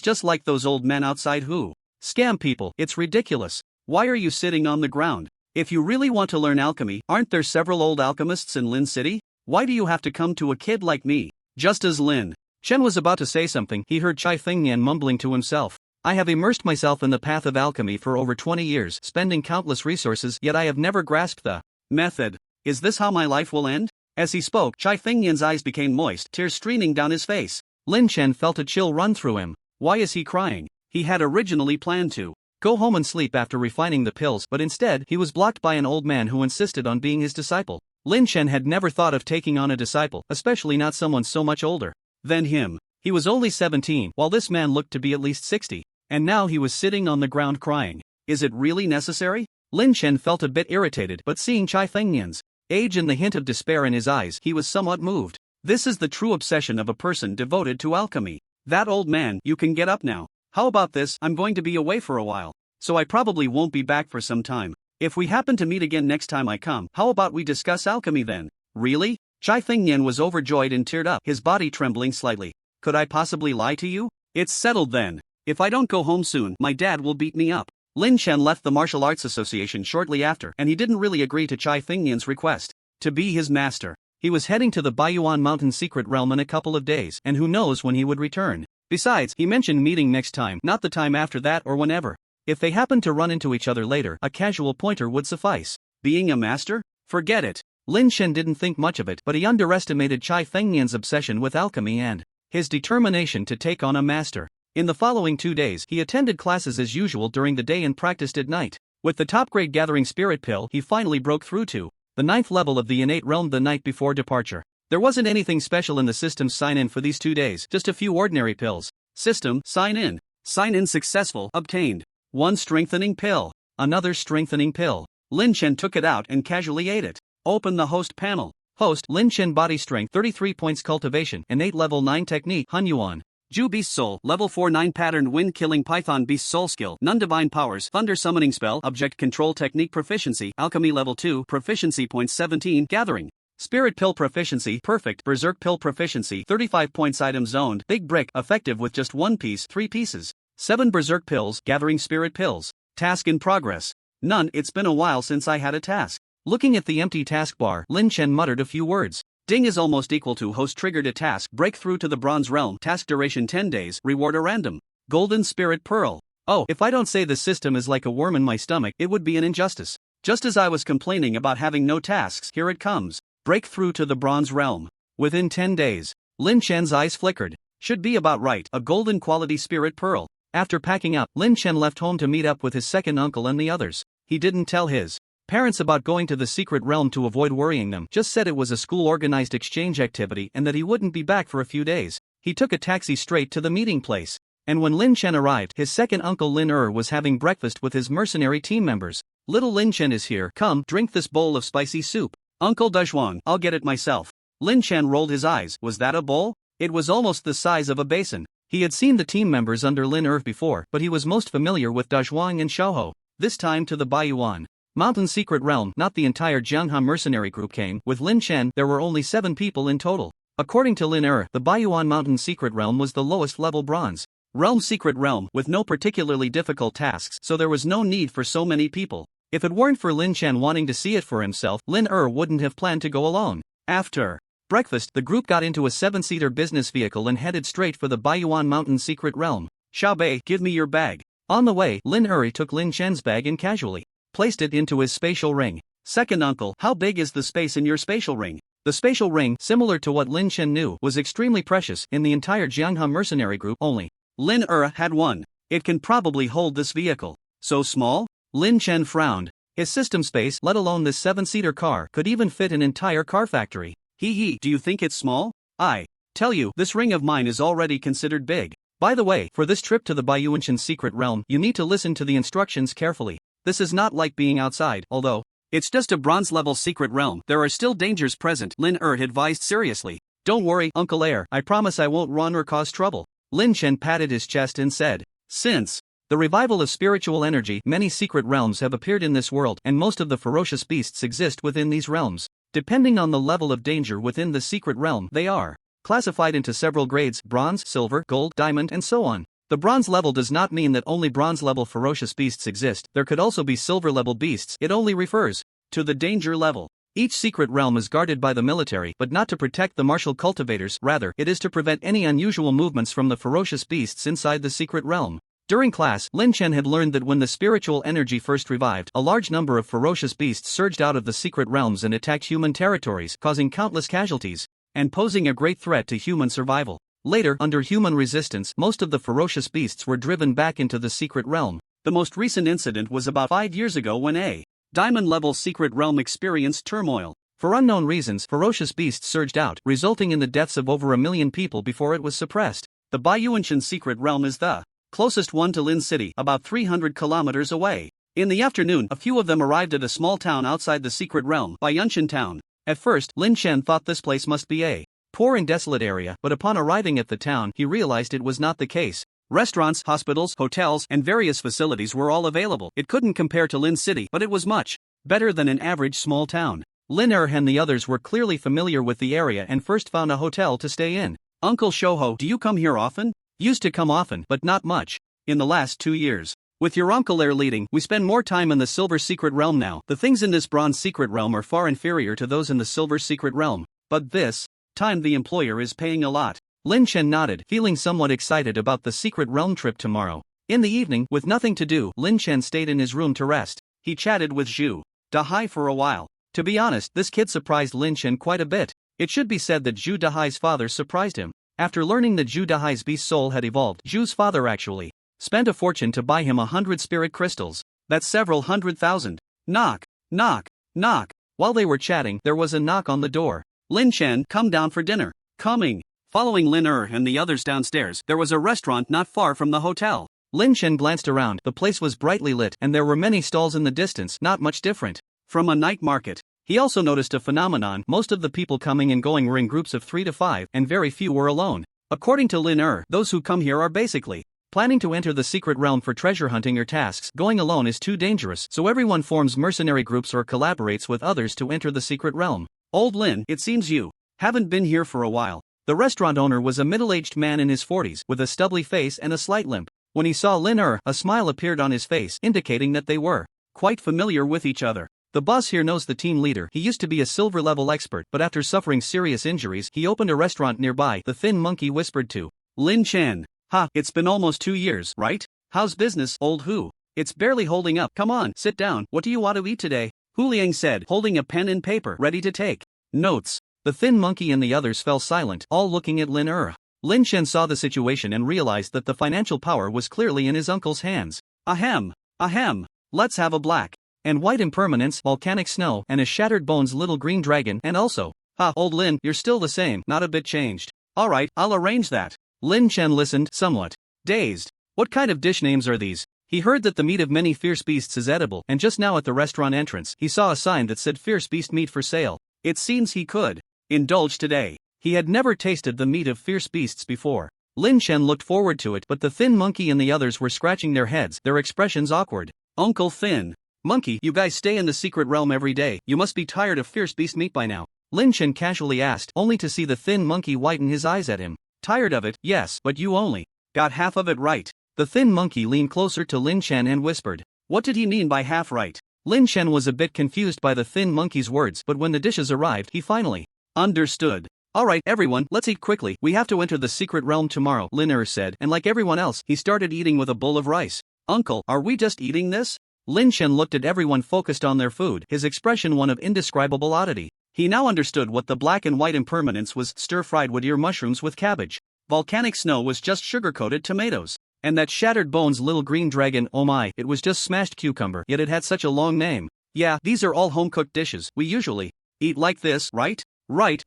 just like those old men outside who scam people. It's ridiculous. Why are you sitting on the ground? If you really want to learn alchemy, aren't there several old alchemists in Lin City? Why do you have to come to a kid like me? Just as Lin Chen was about to say something, he heard Chai Fengnian mumbling to himself. I have immersed myself in the path of alchemy for over 20 years, spending countless resources, yet I have never grasped the method. Is this how my life will end? As he spoke, Chai Fengnian's eyes became moist, tears streaming down his face. Lin Chen felt a chill run through him. Why is he crying? He had originally planned to go home and sleep after refining the pills, but instead he was blocked by an old man who insisted on being his disciple. Lin Chen had never thought of taking on a disciple, especially not someone so much older than him. He was only 17, while this man looked to be at least 60, and now he was sitting on the ground crying. Is it really necessary? Lin Chen felt a bit irritated, but seeing Chai Fengnian's age and the hint of despair in his eyes, he was somewhat moved. This is the true obsession of a person devoted to alchemy. That old man, you can get up now. How about this? I'm going to be away for a while, so I probably won't be back for some time. If we happen to meet again next time I come, how about we discuss alchemy then? Really? Chai Fengnian was overjoyed and teared up, his body trembling slightly. Could I possibly lie to you? It's settled then. If I don't go home soon, my dad will beat me up. Lin Chen left the Martial Arts Association shortly after, and he didn't really agree to Chai Fengnian's request to be his master. He was heading to the Baiyuan Mountain Secret Realm in a couple of days, and who knows when he would return. Besides, he mentioned meeting next time, not the time after that or whenever. If they happened to run into each other later, a casual pointer would suffice. Being a master? Forget it. Lin Chen didn't think much of it, but he underestimated Chai Fengnian's obsession with alchemy and his determination to take on a master. In the following 2 days, he attended classes as usual during the day and practiced at night. With the top-grade Gathering Spirit pill, he finally broke through to the 9th level of the innate realm the night before departure. There wasn't anything special in the system's sign-in for these 2 days, just a few ordinary pills. System, sign-in. Sign-in successful, obtained. 1 strengthening pill. Another strengthening pill. Lin Chen took it out and casually ate it. Open the host panel. Host, Lin Chen body strength 33 points cultivation, innate level 9 technique, Han Yuan. Ju Beast Soul, level 4 9 pattern wind killing python beast soul skill, none divine powers, thunder summoning spell, object control technique proficiency, alchemy level 2, proficiency points 17, gathering. Spirit pill proficiency, perfect, berserk pill proficiency, 35 points item zoned, big brick, effective with just 1 piece, 3 pieces. 7 berserk pills, gathering spirit pills. Task in progress. None, it's been a while since I had a task. Looking at the empty taskbar, Lin Chen muttered a few words. Ding is almost equal to host triggered a task, breakthrough to the bronze realm, task duration 10 days, reward a random golden spirit pearl. Oh, if I don't say the system is like a worm in my stomach, it would be an injustice. Just as I was complaining about having no tasks, here it comes. Breakthrough to the bronze realm. Within 10 days. Lin Chen's eyes flickered. Should be about right, a golden quality spirit pearl. After packing up, Lin Chen left home to meet up with his second uncle and the others. He didn't tell his parents about going to the secret realm to avoid worrying them, just said it was a school-organized exchange activity and that he wouldn't be back for a few days. He took a taxi straight to the meeting place. And when Lin Chen arrived, his second uncle Lin was having breakfast with his mercenary team members. Little Lin Chen is here, come, drink this bowl of spicy soup. Uncle Dezhuang, I'll get it myself. Lin Chen rolled his eyes, was that a bowl? It was almost the size of a basin. He had seen the team members under Lin before, but he was most familiar with Dezhuang and Xiaoho. This time to the Baiyuan Mountain Secret Realm, not the entire Jiangha mercenary group came. With Lin Chen, there were only 7 people in total. According to Lin the Baiyuan Mountain Secret Realm was the lowest level bronze realm secret realm, with no particularly difficult tasks, so there was no need for so many people. If it weren't for Lin Chen wanting to see it for himself, Lin wouldn't have planned to go alone. After breakfast, the group got into a 7-seater business vehicle and headed straight for the Baiyuan Mountain Secret Realm. Xiaobei, give me your bag. On the way, Lin took Lin Chen's bag and casually placed it into his spatial ring. Second uncle, how big is the space in your spatial ring? The spatial ring, similar to what Lin Chen knew, was extremely precious. In the entire Jianghe mercenary group, only Lin had one. It can probably hold this vehicle. So small? Lin Chen frowned. His system space, let alone this 7-seater car, could even fit an entire car factory. Hee, do you think it's small? I tell you, this ring of mine is already considered big. By the way, for this trip to the Bayuanshan secret realm, you need to listen to the instructions carefully. This is not like being outside, although it's just a bronze-level secret realm. There are still dangers present, Lin advised seriously. Don't worry, Uncle Air, I promise I won't run or cause trouble. Lin Chen patted his chest and said, since the revival of spiritual energy, many secret realms have appeared in this world, and most of the ferocious beasts exist within these realms. Depending on the level of danger within the secret realm, they are classified into several grades: bronze, silver, gold, diamond, and so on. The bronze level does not mean that only bronze-level ferocious beasts exist. There could also be silver-level beasts. It only refers to the danger level. Each secret realm is guarded by the military, but not to protect the martial cultivators, rather, it is to prevent any unusual movements from the ferocious beasts inside the secret realm. During class, Lin Chen had learned that when the spiritual energy first revived, a large number of ferocious beasts surged out of the secret realms and attacked human territories, causing countless casualties and posing a great threat to human survival. Later, under human resistance, most of the ferocious beasts were driven back into the secret realm. The most recent incident was about 5 years ago when a diamond-level secret realm experienced turmoil. For unknown reasons, ferocious beasts surged out, resulting in the deaths of over 1 million people before it was suppressed. The Bayuanshan secret realm is the closest one to Lin City, about 300 kilometers away. In the afternoon, a few of them arrived at a small town outside the secret realm, Bayuanshan Town. At first, Lin Chen thought this place must be a poor and desolate area, but upon arriving at the town, he realized it was not the case. Restaurants, hospitals, hotels, and various facilities were all available. It couldn't compare to Lin City, but it was much better than an average small town. Lin and the others were clearly familiar with the area and first found a hotel to stay in. Uncle Shouho, do you come here often? Used to come often, but not much. In the last 2 years. With your uncle leading, we spend more time in the silver secret realm now. The things in this bronze secret realm are far inferior to those in the silver secret realm. But this time the employer is paying a lot. Lin Chen nodded, feeling somewhat excited about the secret realm trip tomorrow. In the evening, with nothing to do, Lin Chen stayed in his room to rest. He chatted with Zhu Dahai for a while. To be honest, this kid surprised Lin Chen quite a bit. It should be said that Zhu Dahai's father surprised him. After learning that Zhu Dahai's beast soul had evolved, Zhu's father actually spent a fortune to buy him 100 spirit crystals. That's several 100,000. Knock, knock, knock. While they were chatting, there was a knock on the door. Lin Chen, come down for dinner. Coming. Following Lin and the others downstairs, there was a restaurant not far from the hotel. Lin Chen glanced around. The place was brightly lit, and there were many stalls in the distance, not much different from a night market. He also noticed a phenomenon: most of the people coming and going were in groups of 3 to 5, and very few were alone. According to Lin those who come here are basically planning to enter the secret realm for treasure hunting or tasks. Going alone is too dangerous, so everyone forms mercenary groups or collaborates with others to enter the secret realm. Old Lin, it seems you haven't been here for a while. The restaurant owner was a middle-aged man in his 40s, with a stubbly face and a slight limp. When he saw Lin a smile appeared on his face, indicating that they were quite familiar with each other. The boss here knows the team leader. He used to be a silver-level expert, but after suffering serious injuries, he opened a restaurant nearby, the thin monkey whispered to Lin Chen. Ha, it's been almost 2 years, right? How's business, old Hu? It's barely holding up. Come on, sit down. What do you want to eat today? Hu Liang said, holding a pen and paper, ready to take notes. The thin monkey and the others fell silent, all looking at Lin Lin Chen saw the situation and realized that the financial power was clearly in his uncle's hands. Ahem, ahem. Let's have a black and white impermanence, volcanic snow, and a shattered bones little green dragon, and also, ha, old Lin, you're still the same, not a bit changed. Alright, I'll arrange that. Lin Chen listened, somewhat dazed. What kind of dish names are these? He heard that the meat of many fierce beasts is edible, and just now at the restaurant entrance, he saw a sign that said fierce beast meat for sale. It seems he could indulge today. He had never tasted the meat of fierce beasts before. Lin Chen looked forward to it, but the thin monkey and the others were scratching their heads, their expressions awkward. Uncle Thin Monkey, you guys stay in the secret realm every day. You must be tired of fierce beast meat by now. Lin Chen casually asked, only to see the thin monkey widen his eyes at him. Tired of it, yes, but you only got half of it right. The thin monkey leaned closer to Lin Chen and whispered. What did he mean by half right? Lin Chen was a bit confused by the thin monkey's words, but when the dishes arrived, he finally understood. Alright everyone, let's eat quickly. We have to enter the secret realm tomorrow, Lin said, and like everyone else, he started eating with a bowl of rice. Uncle, are we just eating this? Lin Chen looked at everyone focused on their food, his expression one of indescribable oddity. He now understood what the black and white impermanence was: stir-fried wood ear mushrooms with cabbage. Volcanic snow was just sugar-coated tomatoes. And that shattered bones little green dragon, oh my, it was just smashed cucumber, yet it had such a long name. Yeah, these are all home-cooked dishes. We usually eat like this, right? Right.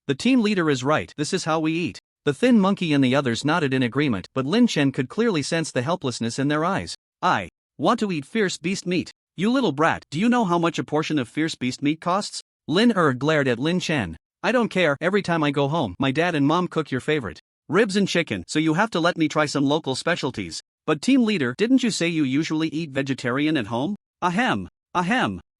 The team leader is right, this is how we eat. The thin monkey and the others nodded in agreement, but Lin Chen could clearly sense the helplessness in their eyes. I want to eat fierce beast meat. You little brat, do you know how much a portion of fierce beast meat costs? Lin glared at Lin Chen. I don't care, every time I go home, my dad and mom cook your favorite ribs and chicken, so you have to let me try some local specialties. But team leader, didn't you say you usually eat vegetarian at home? Ahem.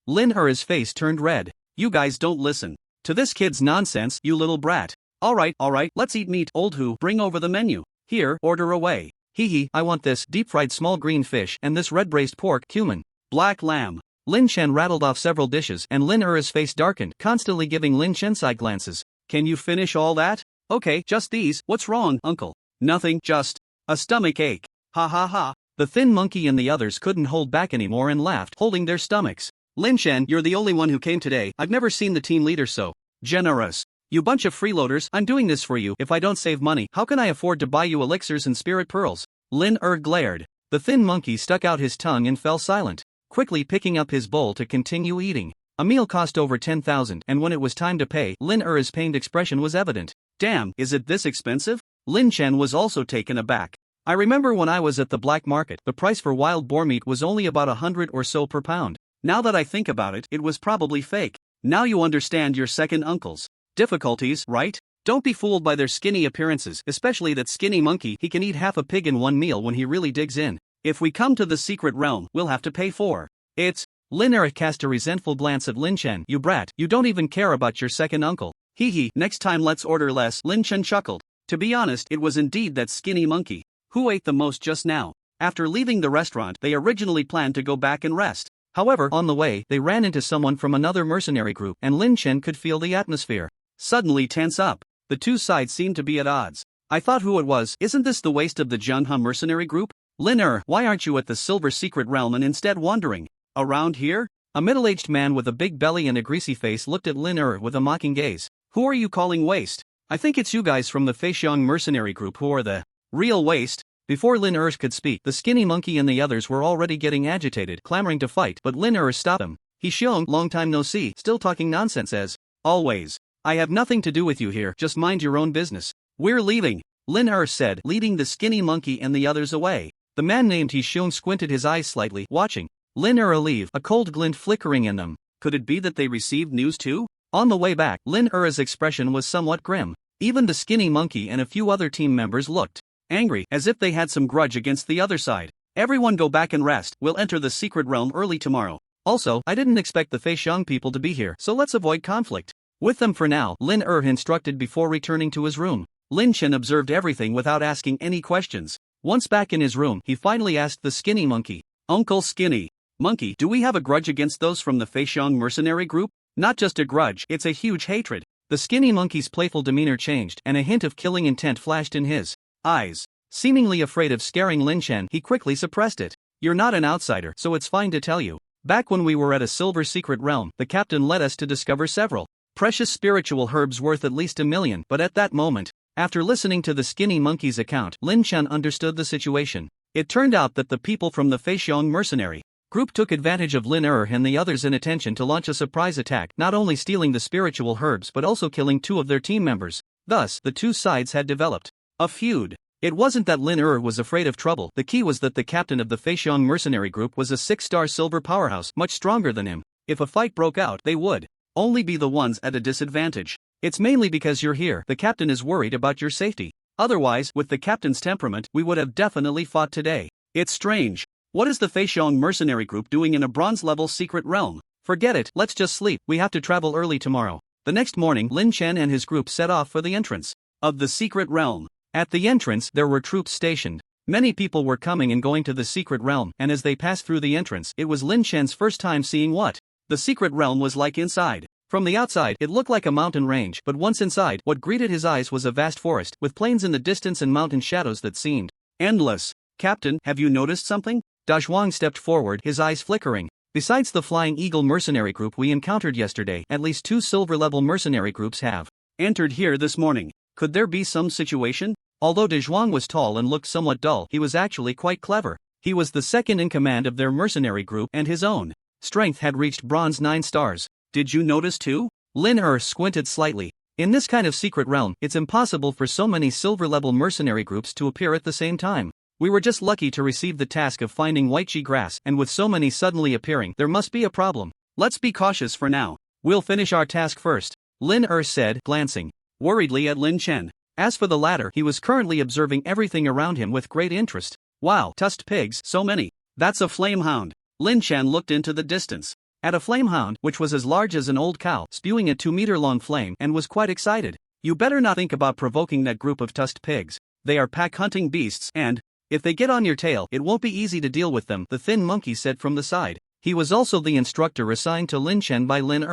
Lin's face turned red. You guys don't listen to this kid's nonsense, you little brat. Alright, let's eat meat. Old who, bring over the menu. Here, order away. Hee, I want this deep-fried small green fish and this red-braised pork, cumin, black lamb. Lin Chen rattled off several dishes and Lin's face darkened, constantly giving Lin Chen side glances. Can you finish all that? Okay, just these. What's wrong, uncle? Nothing, just a stomach ache. Ha. The thin monkey and the others couldn't hold back anymore and laughed, holding their stomachs. Lin Chen, you're the only one who came today. I've never seen the team leader so generous. You bunch of freeloaders, I'm doing this for you. If I don't save money, how can I afford to buy you elixirs and spirit pearls? Lin glared. The thin monkey stuck out his tongue and fell silent, quickly picking up his bowl to continue eating. A meal cost over 10,000, and when it was time to pay, Lin's pained expression was evident. Damn, is it this expensive? Lin Chen was also taken aback. I remember when I was at the black market, the price for wild boar meat was only about 100 or so per pound. Now that I think about it, it was probably fake. Now you understand your second uncle's difficulties, right? Don't be fooled by their skinny appearances, especially that skinny monkey. He can eat half a pig in one meal when he really digs in. If we come to the secret realm, we'll have to pay for it. Lin cast a resentful glance at Lin Chen. You brat, you don't even care about your second uncle. Hee, next time let's order less. Lin Chen chuckled. To be honest, it was indeed that skinny monkey who ate the most just now. After leaving the restaurant, they originally planned to go back and rest. However, on the way, they ran into someone from another mercenary group, and Lin Chen could feel the atmosphere suddenly tense up. The two sides seemed to be at odds. I thought who it was. Isn't this the waste of the Junha mercenary group? Lin, why aren't you at the Silver Secret Realm and instead wandering around here? A middle-aged man with a big belly and a greasy face looked at Lin with a mocking gaze. Who are you calling waste? I think it's you guys from the Feixiong mercenary group who are the real waste. Before Lin could speak, the skinny monkey and the others were already getting agitated, clamoring to fight, but Lin stopped him. He Xiong, long time no see, still talking nonsense as always. I have nothing to do with you here, just mind your own business. We're leaving, Lin said, leading the skinny monkey and the others away. The man named He Xiong squinted his eyes slightly, watching Lin leave, a cold glint flickering in them. Could it be that they received news too? On the way back, Lin's expression was somewhat grim. Even the skinny monkey and a few other team members looked angry, as if they had some grudge against the other side. Everyone go back and rest, we'll enter the secret realm early tomorrow. Also, I didn't expect the Feixiong people to be here, so let's avoid conflict with them for now, Lin instructed before returning to his room. Lin Chen observed everything without asking any questions. Once back in his room, he finally asked the skinny monkey, Uncle Skinny Monkey, do we have a grudge against those from the Feixiong mercenary group? Not just a grudge, it's a huge hatred. The skinny monkey's playful demeanor changed, and a hint of killing intent flashed in his eyes. Seemingly afraid of scaring Lin Chen, he quickly suppressed it. You're not an outsider, so it's fine to tell you. Back when we were at a Silver Secret Realm, the captain led us to discover several precious spiritual herbs worth at least 1 million, but at that moment, after listening to the skinny monkey's account, Lin Chen understood the situation. It turned out that the people from the Feixiong mercenary group took advantage of Lin and the others' inattention to launch a surprise attack, not only stealing the spiritual herbs but also killing 2 of their team members. Thus, the two sides had developed a feud. It wasn't that Lin was afraid of trouble, the key was that the captain of the Feixiong mercenary group was a 6-star silver powerhouse, much stronger than him. If a fight broke out, they would only be the ones at a disadvantage. It's mainly because you're here, the captain is worried about your safety. Otherwise, with the captain's temperament, we would have definitely fought today. It's strange. What is the Feixiong mercenary group doing in a bronze-level secret realm? Forget it, let's just sleep, we have to travel early tomorrow. The next morning, Lin Chen and his group set off for the entrance of the secret realm. At the entrance, there were troops stationed. Many people were coming and going to the secret realm, and as they passed through the entrance, it was Lin Chen's first time seeing what the secret realm was like inside. From the outside, it looked like a mountain range, but once inside, what greeted his eyes was a vast forest, with plains in the distance and mountain shadows that seemed endless. Captain, have you noticed something? Dazhuang stepped forward, his eyes flickering. Besides the Flying Eagle mercenary group we encountered yesterday, at least 2 silver-level mercenary groups have entered here this morning. Could there be some situation? Although Dazhuang was tall and looked somewhat dull, he was actually quite clever. He was the second in command of their mercenary group, and his own strength had reached bronze 9 stars. Did you notice too? Lin squinted slightly. In this kind of secret realm, it's impossible for so many silver-level mercenary groups to appear at the same time. We were just lucky to receive the task of finding white chi grass, and with so many suddenly appearing, there must be a problem. Let's be cautious for now. We'll finish our task first, Lin said, glancing worriedly at Lin Chen. As for the latter, he was currently observing everything around him with great interest. Wow, tusked pigs, so many. That's a flame hound. Lin Chen looked into the distance at a flame hound, which was as large as an old cow, spewing a 2-meter-long flame, and was quite excited. You better not think about provoking that group of tusked pigs. They are pack-hunting beasts, and if they get on your tail, it won't be easy to deal with them, the thin monkey said from the side. He was also the instructor assigned to Lin Chen by Lin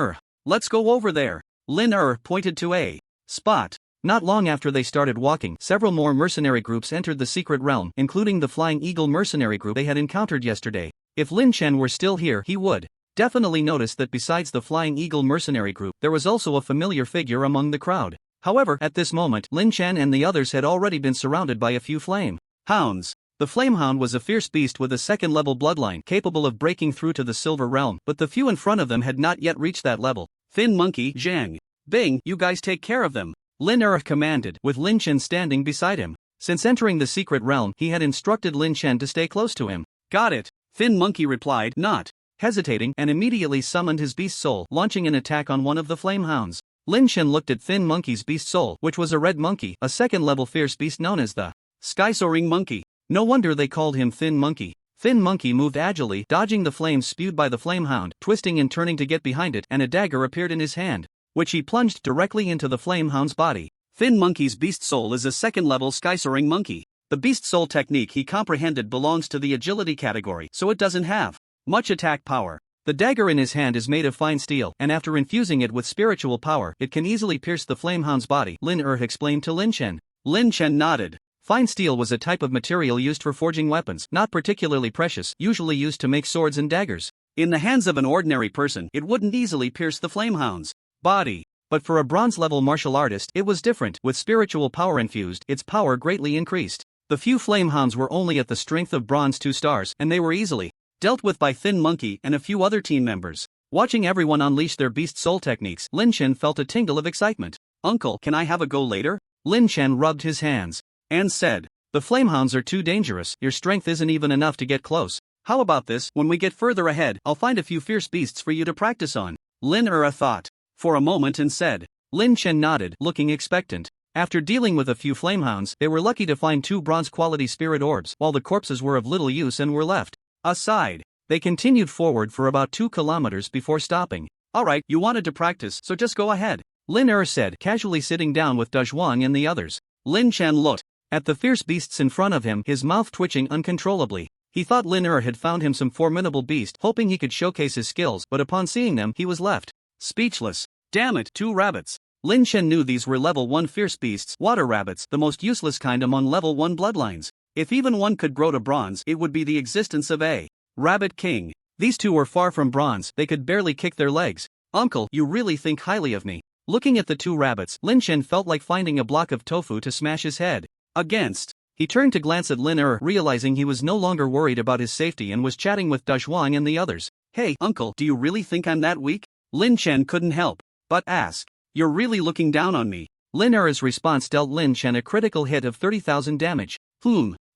Let's go over there. Lin pointed to a spot. Not long after they started walking, several more mercenary groups entered the secret realm, including the Flying Eagle mercenary group they had encountered yesterday. If Lin Chen were still here, he would definitely notice that besides the Flying Eagle mercenary group, there was also a familiar figure among the crowd. However, at this moment, Lin Chen and the others had already been surrounded by a few flame hounds. The flame hound was a fierce beast with a second-level bloodline capable of breaking through to the silver realm, but the few in front of them had not yet reached that level. Thin monkey, Zhang Bing, you guys take care of them, Lin commanded, with Lin Chen standing beside him. Since entering the secret realm, he had instructed Lin Chen to stay close to him. Got it, Thin monkey replied, not hesitating, and immediately summoned his beast soul, launching an attack on one of the flame hounds. Lin Chen looked at Thin monkey's beast soul, which was a red monkey, a second-level fierce beast known as the sky-soaring monkey. No wonder they called him Thin monkey. Thin monkey moved agilely, dodging the flames spewed by the flame hound, twisting and turning to get behind it, and a dagger appeared in his hand, which he plunged directly into the flame hound's body. Thin monkey's beast soul is a second-level sky-soaring monkey. The beast soul technique he comprehended belongs to the agility category, so it doesn't have much attack power. The dagger in his hand is made of fine steel, and after infusing it with spiritual power, it can easily pierce the flame hound's body, Lin explained to Lin Chen. Lin Chen nodded. Fine steel was a type of material used for forging weapons, not particularly precious, usually used to make swords and daggers. In the hands of an ordinary person, it wouldn't easily pierce the flame hound's body. But for a bronze-level martial artist, it was different. With spiritual power infused, its power greatly increased. The few flame hounds were only at the strength of bronze 2 stars, and they were easily dealt with by Thin monkey and a few other team members. Watching everyone unleash their beast soul techniques, Lin Chen felt a tingle of excitement. Uncle, can I have a go later? Lin Chen rubbed his hands and said, the flamehounds are too dangerous, your strength isn't even enough to get close. How about this, when we get further ahead, I'll find a few fierce beasts for you to practice on. Lin thought for a moment and said. Lin Chen nodded, looking expectant. After dealing with a few flamehounds, they were lucky to find 2 bronze-quality spirit orbs, while the corpses were of little use and were left aside. They continued forward for about 2 kilometers before stopping. Alright, you wanted to practice, so just go ahead, Lin said, casually sitting down with Dazhuang and the others. Lin Chen looked at the fierce beasts in front of him, his mouth twitching uncontrollably. He thought Lin had found him some formidable beast, hoping he could showcase his skills, but upon seeing them, he was left speechless. Damn it, 2 rabbits. Lin Chen knew these were level 1 fierce beasts, water rabbits, the most useless kind among level 1 bloodlines. If even one could grow to bronze, it would be the existence of a rabbit king. These 2 were far from bronze, they could barely kick their legs. Uncle, you really think highly of me. Looking at the 2 rabbits, Lin Chen felt like finding a block of tofu to smash his head against. He turned to glance at Lin realizing he was no longer worried about his safety and was chatting with Dazhuang and the others. Hey, uncle, do you really think I'm that weak? Lin Chen couldn't help but ask. You're really looking down on me. Lin response dealt Lin Chen a critical hit of 30,000 damage.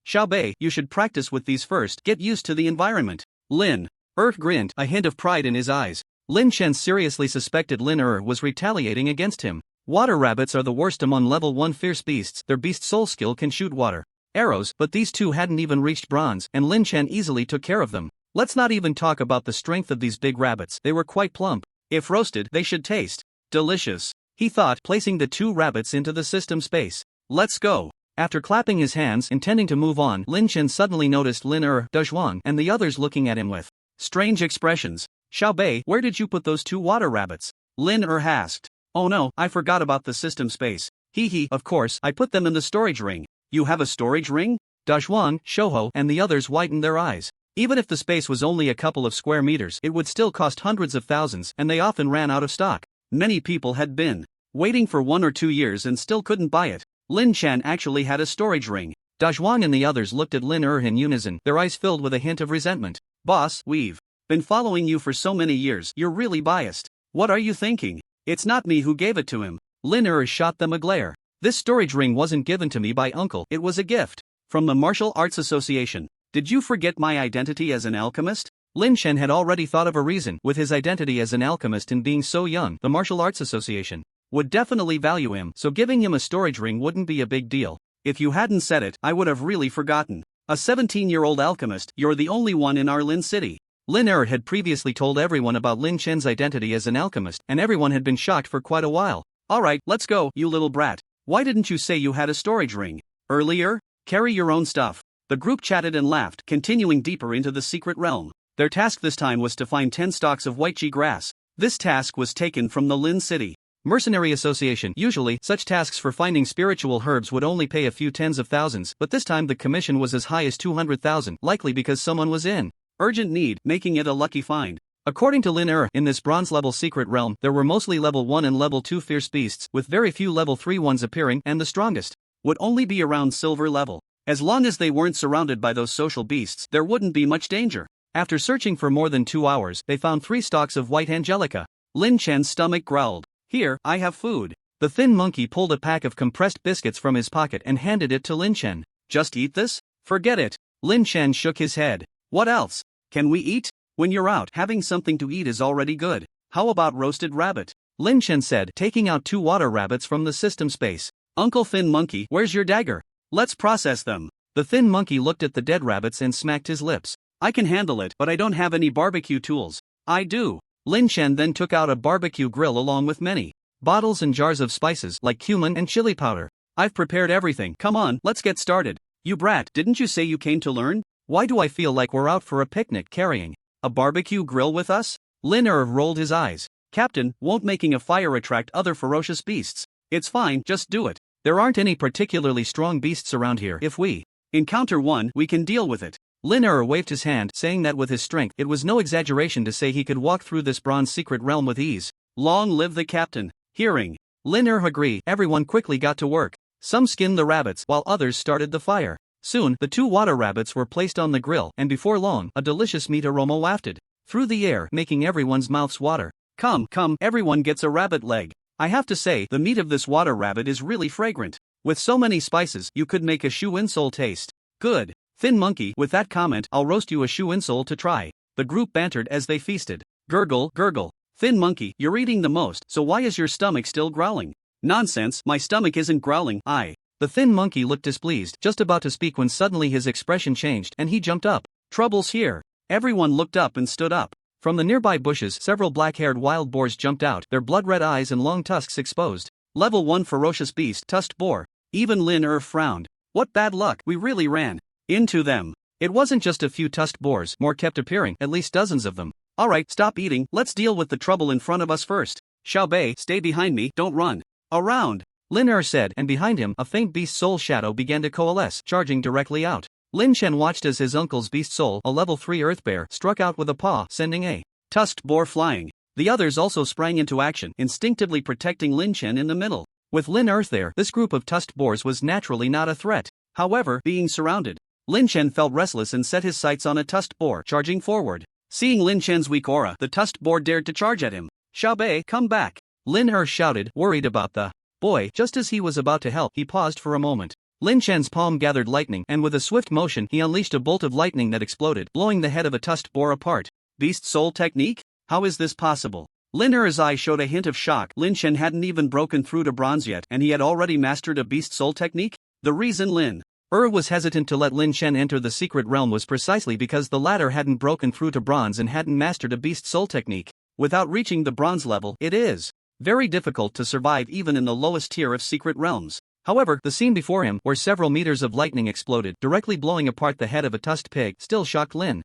Xiaobei, you should practice with these first, get used to the environment. Lin grinned, a hint of pride in his eyes. Lin Chen seriously suspected Lin was retaliating against him. Water rabbits are the worst among level 1 fierce beasts, their beast soul skill can shoot water arrows, but these 2 hadn't even reached bronze, and Lin Chen easily took care of them. Let's not even talk about the strength of these big rabbits, they were quite plump. If roasted, they should taste delicious, he thought, placing the 2 rabbits into the system space. Let's go. After clapping his hands, intending to move on, Lin Chen suddenly noticed Lin Dazhuang, and the others looking at him with strange expressions. Xiaobei, where did you put those 2 water rabbits? Lin asked. Oh no, I forgot about the system space. Hee, of course, I put them in the storage ring. You have a storage ring? Dazhuang, Shouhou, and the others widened their eyes. Even if the space was only a couple of square meters, it would still cost hundreds of thousands, and they often ran out of stock. Many people had been waiting for 1 or 2 years and still couldn't buy it. Lin Chen actually had a storage ring. Da Zhuang and the others looked at Lin in unison, their eyes filled with a hint of resentment. Boss, we've been following you for so many years, you're really biased. What are you thinking? It's not me who gave it to him. Lin shot them a glare. This storage ring wasn't given to me by uncle, it was a gift from the Martial Arts Association. Did you forget my identity as an alchemist? Lin Chen had already thought of a reason. With his identity as an alchemist and being so young, the Martial Arts Association would definitely value him, so giving him a storage ring wouldn't be a big deal. If you hadn't said it, I would have really forgotten. A 17-year-old alchemist, you're the only one in our Lin city. Lin had previously told everyone about Lin Chen's identity as an alchemist, and everyone had been shocked for quite a while. Alright, let's go, you little brat. Why didn't you say you had a storage ring earlier? Carry your own stuff. The group chatted and laughed, continuing deeper into the secret realm. Their task this time was to find 10 stalks of white chi grass. This task was taken from the Lin City Mercenary Association. Usually, such tasks for finding spiritual herbs would only pay a few tens of thousands, but this time the commission was as high as 200,000, likely because someone was in urgent need, making it a lucky find. According to Lin in this bronze-level secret realm, there were mostly level 1 and level 2 fierce beasts, with very few level 3 ones appearing, and the strongest would only be around silver level. As long as they weren't surrounded by those social beasts, there wouldn't be much danger. After searching for more than 2 hours, they found 3 stalks of white angelica. Lin Chen's stomach growled. Here, I have food. The thin monkey pulled a pack of compressed biscuits from his pocket and handed it to Lin Chen. Just eat this? Forget it. Lin Chen shook his head. What else? Can we eat? When you're out, having something to eat is already good. How about roasted rabbit? Lin Chen said, taking out 2 water rabbits from the system space. Uncle Thin Monkey, where's your dagger? Let's process them. The thin monkey looked at the dead rabbits and smacked his lips. I can handle it, but I don't have any barbecue tools. I do. Lin Chen then took out a barbecue grill along with many bottles and jars of spices like cumin and chili powder. I've prepared everything. Come on, let's get started. You brat, didn't you say you came to learn? Why do I feel like we're out for a picnic carrying a barbecue grill with us? Lin rolled his eyes. Captain, won't making a fire attract other ferocious beasts? It's fine, just do it. There aren't any particularly strong beasts around here. If we encounter one, we can deal with it. Lin waved his hand, saying that with his strength, it was no exaggeration to say he could walk through this bronze secret realm with ease. Long live the captain. Hearing Lin agree, everyone quickly got to work. Some skinned the rabbits, while others started the fire. Soon, the 2 water rabbits were placed on the grill, and before long, a delicious meat aroma wafted through the air, making everyone's mouths water. Come, everyone gets a rabbit leg. I have to say, the meat of this water rabbit is really fragrant. With so many spices, you could make a shoe insole taste good. Thin monkey, with that comment, I'll roast you a shoe insole to try. The group bantered as they feasted. Gurgle, gurgle. Thin monkey, you're eating the most, so why is your stomach still growling? Nonsense, my stomach isn't growling, The thin monkey looked displeased, just about to speak when suddenly his expression changed and he jumped up. Trouble's here. Everyone looked up and stood up. From the nearby bushes, several black-haired wild boars jumped out, their blood-red eyes and long tusks exposed. Level 1 ferocious beast, tusked boar. Even Lin frowned. What bad luck, we really ran into them. It wasn't just a few tusked boars, more kept appearing, at least dozens of them. Alright, stop eating, let's deal with the trouble in front of us first. Xiao Bei, stay behind me, don't run around. Lin said, and behind him, a faint beast soul shadow began to coalesce, charging directly out. Lin Chen watched as his uncle's beast soul, a level 3 earth bear, struck out with a paw, sending a tusked boar flying. The others also sprang into action, instinctively protecting Lin Chen in the middle. With Lin there, this group of tusked boars was naturally not a threat. However, being surrounded, Lin Chen felt restless and set his sights on a tusked boar charging forward. Seeing Lin Chen's weak aura, the tusked boar dared to charge at him. Xiao Bei, come back! Lin shouted, worried about the boy. Just as he was about to help, he paused for a moment. Lin Chen's palm gathered lightning, and with a swift motion he unleashed a bolt of lightning that exploded, blowing the head of a tusked boar apart. Beast soul technique? How is this possible? Lin's eye showed a hint of shock. Lin Chen hadn't even broken through to bronze yet, and he had already mastered a beast soul technique? The reason Lin was hesitant to let Lin Chen enter the secret realm was precisely because the latter hadn't broken through to bronze and hadn't mastered a beast soul technique. Without reaching the bronze level, it is very difficult to survive even in the lowest tier of secret realms. However, the scene before him, where several meters of lightning exploded, directly blowing apart the head of a tusked pig, still shocked Lin.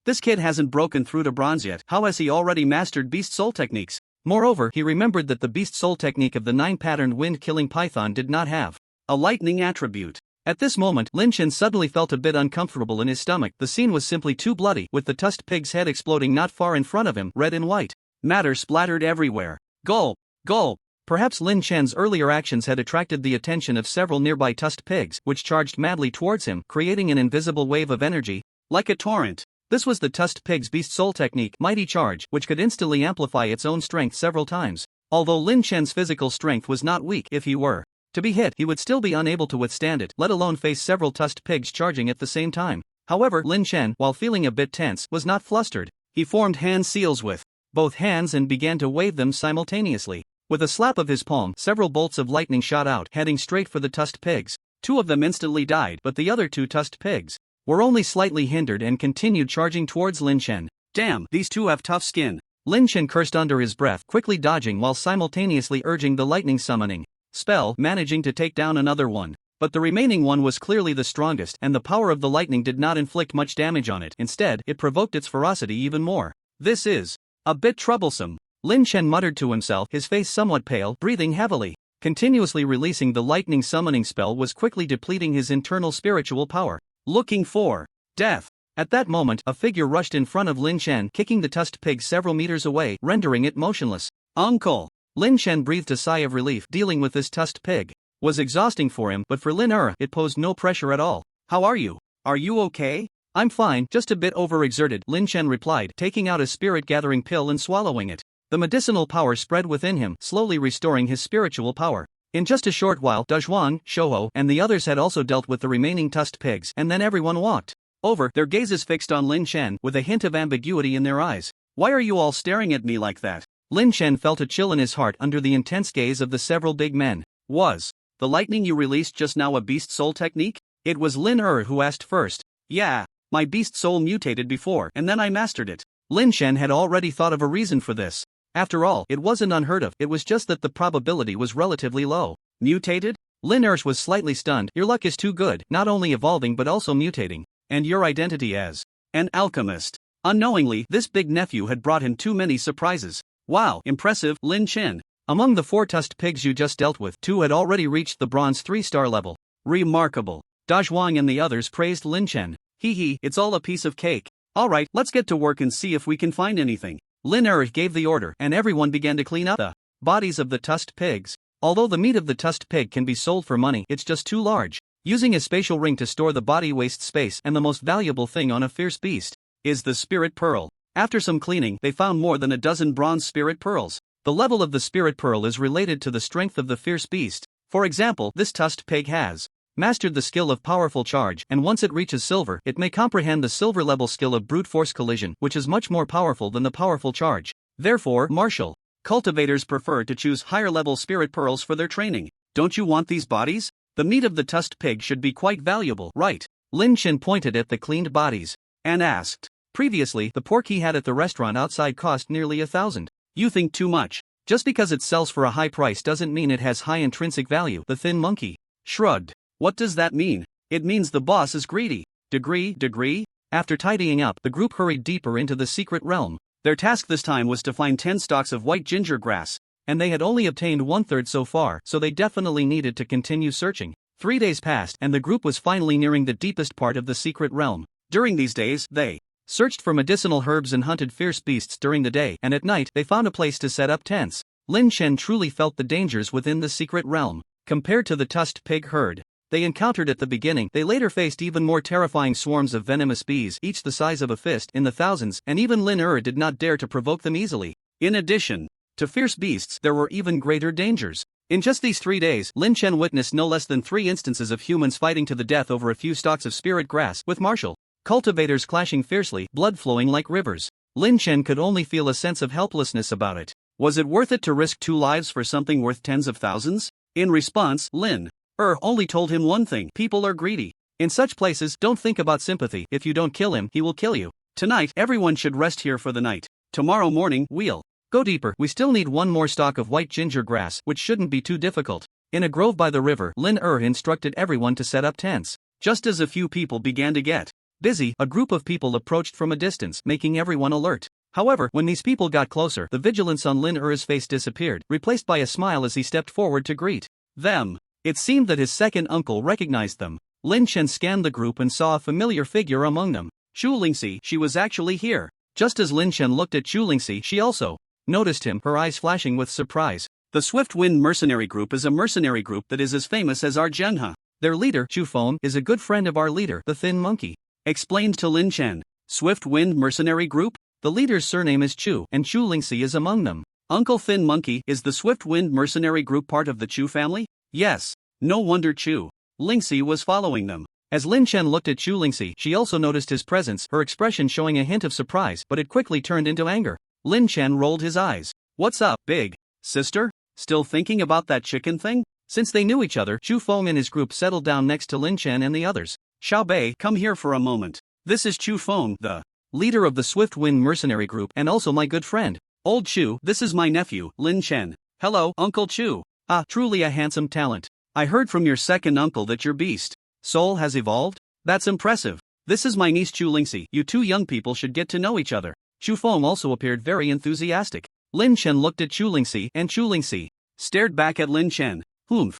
This kid hasn't broken through to bronze yet, how has he already mastered beast soul techniques? Moreover, he remembered that the beast soul technique of the 9-patterned wind-killing python did not have a lightning attribute. At this moment, Lin Chen suddenly felt a bit uncomfortable in his stomach. The scene was simply too bloody, with the tusked pig's head exploding not far in front of him, red and white. Matter splattered everywhere. Gulp! Gulp! Perhaps Lin Chen's earlier actions had attracted the attention of several nearby tusked pigs, which charged madly towards him, creating an invisible wave of energy, like a torrent. This was the tusked pig's beast soul technique, Mighty Charge, which could instantly amplify its own strength several times. Although Lin Chen's physical strength was not weak, if he were to be hit, he would still be unable to withstand it, let alone face several tusked pigs charging at the same time. However, Lin Chen, while feeling a bit tense, was not flustered. He formed hand seals with both hands and began to wave them simultaneously. With a slap of his palm, several bolts of lightning shot out, heading straight for the tusked pigs. 2 of them instantly died, but the other 2 tusked pigs were only slightly hindered and continued charging towards Lin Chen. Damn, these 2 have tough skin. Lin Chen cursed under his breath, quickly dodging while simultaneously urging the lightning summoning spell, managing to take down another one. But the remaining one was clearly the strongest, and the power of the lightning did not inflict much damage on it. Instead, it provoked its ferocity even more. This is a bit troublesome. Lin Chen muttered to himself, his face somewhat pale, breathing heavily. Continuously releasing the lightning summoning spell was quickly depleting his internal spiritual power. Looking for death. At that moment, a figure rushed in front of Lin Chen, kicking the tusked pig several meters away, rendering it motionless. Uncle! Lin Chen breathed a sigh of relief. Dealing with this tusked pig was exhausting for him, but for Lin it posed no pressure at all. How are you? Are you okay? I'm fine, just a bit overexerted, Lin Chen replied, taking out a spirit-gathering pill and swallowing it. The medicinal power spread within him, slowly restoring his spiritual power. In just a short while, Dazhuang, Shouho, and the others had also dealt with the remaining tusked pigs, and then everyone walked over, their gazes fixed on Lin Chen, with a hint of ambiguity in their eyes. Why are you all staring at me like that? Lin Chen felt a chill in his heart under the intense gaze of the several big men. Was the lightning you released just now a beast soul technique? It was Lin who asked first. Yeah, my beast soul mutated before, and then I mastered it. Lin Chen had already thought of a reason for this. After all, it wasn't unheard of, it was just that the probability was relatively low. Mutated? Lin was slightly stunned. Your luck is too good, not only evolving but also mutating. And your identity as an alchemist. Unknowingly, this big nephew had brought him too many surprises. Wow, impressive, Lin Chen. Among the 4 tusked pigs you just dealt with, 2 had already reached the bronze 3-star level. Remarkable. Dazhuang and the others praised Lin Chen. Hee hee, it's all a piece of cake. Alright, let's get to work and see if we can find anything. Lin gave the order, and everyone began to clean up the bodies of the tusked pigs. Although the meat of the tusked pig can be sold for money, it's just too large. Using a spatial ring to store the body wastes space, and the most valuable thing on a fierce beast is the spirit pearl. After some cleaning, they found more than a dozen bronze spirit pearls. The level of the spirit pearl is related to the strength of the fierce beast. For example, this tusked pig has mastered the skill of powerful charge, and once it reaches silver, it may comprehend the silver level skill of brute force collision, which is much more powerful than the powerful charge. Therefore, martial cultivators prefer to choose higher level spirit pearls for their training. Don't you want these bodies? The meat of the tusked pig should be quite valuable, right? Lin Chen pointed at the cleaned bodies and asked. Previously, the pork he had at the restaurant outside cost nearly 1,000. You think too much. Just because it sells for a high price doesn't mean it has high intrinsic value, the thin monkey shrugged. What does that mean? It means the boss is greedy. Degree? After tidying up, the group hurried deeper into the secret realm. Their task this time was to find 10 stalks of white ginger grass, and they had only obtained 1/3 so far, so they definitely needed to continue searching. 3 days passed, and the group was finally nearing the deepest part of the secret realm. During these days, they searched for medicinal herbs and hunted fierce beasts during the day, and at night, they found a place to set up tents. Lin Chen truly felt the dangers within the secret realm. Compared to the tusked pig herd they encountered at the beginning, they later faced even more terrifying swarms of venomous bees, each the size of a fist, in the thousands, and even Lin did not dare to provoke them easily. In addition to fierce beasts, there were even greater dangers. In just these 3 days, Lin Chen witnessed no less than 3 instances of humans fighting to the death over a few stalks of spirit grass, with martial cultivators clashing fiercely, blood flowing like rivers. Lin Chen could only feel a sense of helplessness about it. Was it worth it to risk 2 lives for something worth tens of thousands? In response, Lin only told him one thing: people are greedy. In such places, don't think about sympathy. If you don't kill him, he will kill you. Tonight, everyone should rest here for the night. Tomorrow morning, we'll go deeper. We still need 1 more stalk of white ginger grass, which shouldn't be too difficult. In a grove by the river, Lin instructed everyone to set up tents. Just as a few people began to get busy, a group of people approached from a distance, making everyone alert. However, when these people got closer, the vigilance on Lin face disappeared, replaced by a smile as he stepped forward to greet them. It seemed that his second uncle recognized them. Lin Chen scanned the group and saw a familiar figure among them. Chu Lingxi, she was actually here. Just as Lin Chen looked at Chu Lingxi, she also noticed him, her eyes flashing with surprise. The Swift Wind Mercenary Group is a mercenary group that is as famous as our Genha. Their leader, Chu Feng, is a good friend of our leader, the Thin Monkey. Explained to Lin Chen. Swift Wind Mercenary Group? The leader's surname is Chu, and Chu Lingxi is among them. Uncle Thin Monkey, is the Swift Wind Mercenary Group part of the Chu family? Yes. No wonder Chu Lingxi was following them. As Lin Chen looked at Chu Lingxi, she also noticed his presence, her expression showing a hint of surprise, but it quickly turned into anger. Lin Chen rolled his eyes. What's up, big sister? Still thinking about that chicken thing? Since they knew each other, Chu Feng and his group settled down next to Lin Chen and the others. Xiao Bei, come here for a moment. This is Chu Feng, the leader of the Swift Wind Mercenary Group and also my good friend. Old Chu, this is my nephew, Lin Chen. Hello, Uncle Chu. Ah, truly a handsome talent. I heard from your second uncle that your beast soul has evolved? That's impressive. This is my niece Chu Lingxi. You two young people should get to know each other. Chu Feng also appeared very enthusiastic. Lin Chen looked at Chu Lingxi and Chu Lingxi stared back at Lin Chen. Humph.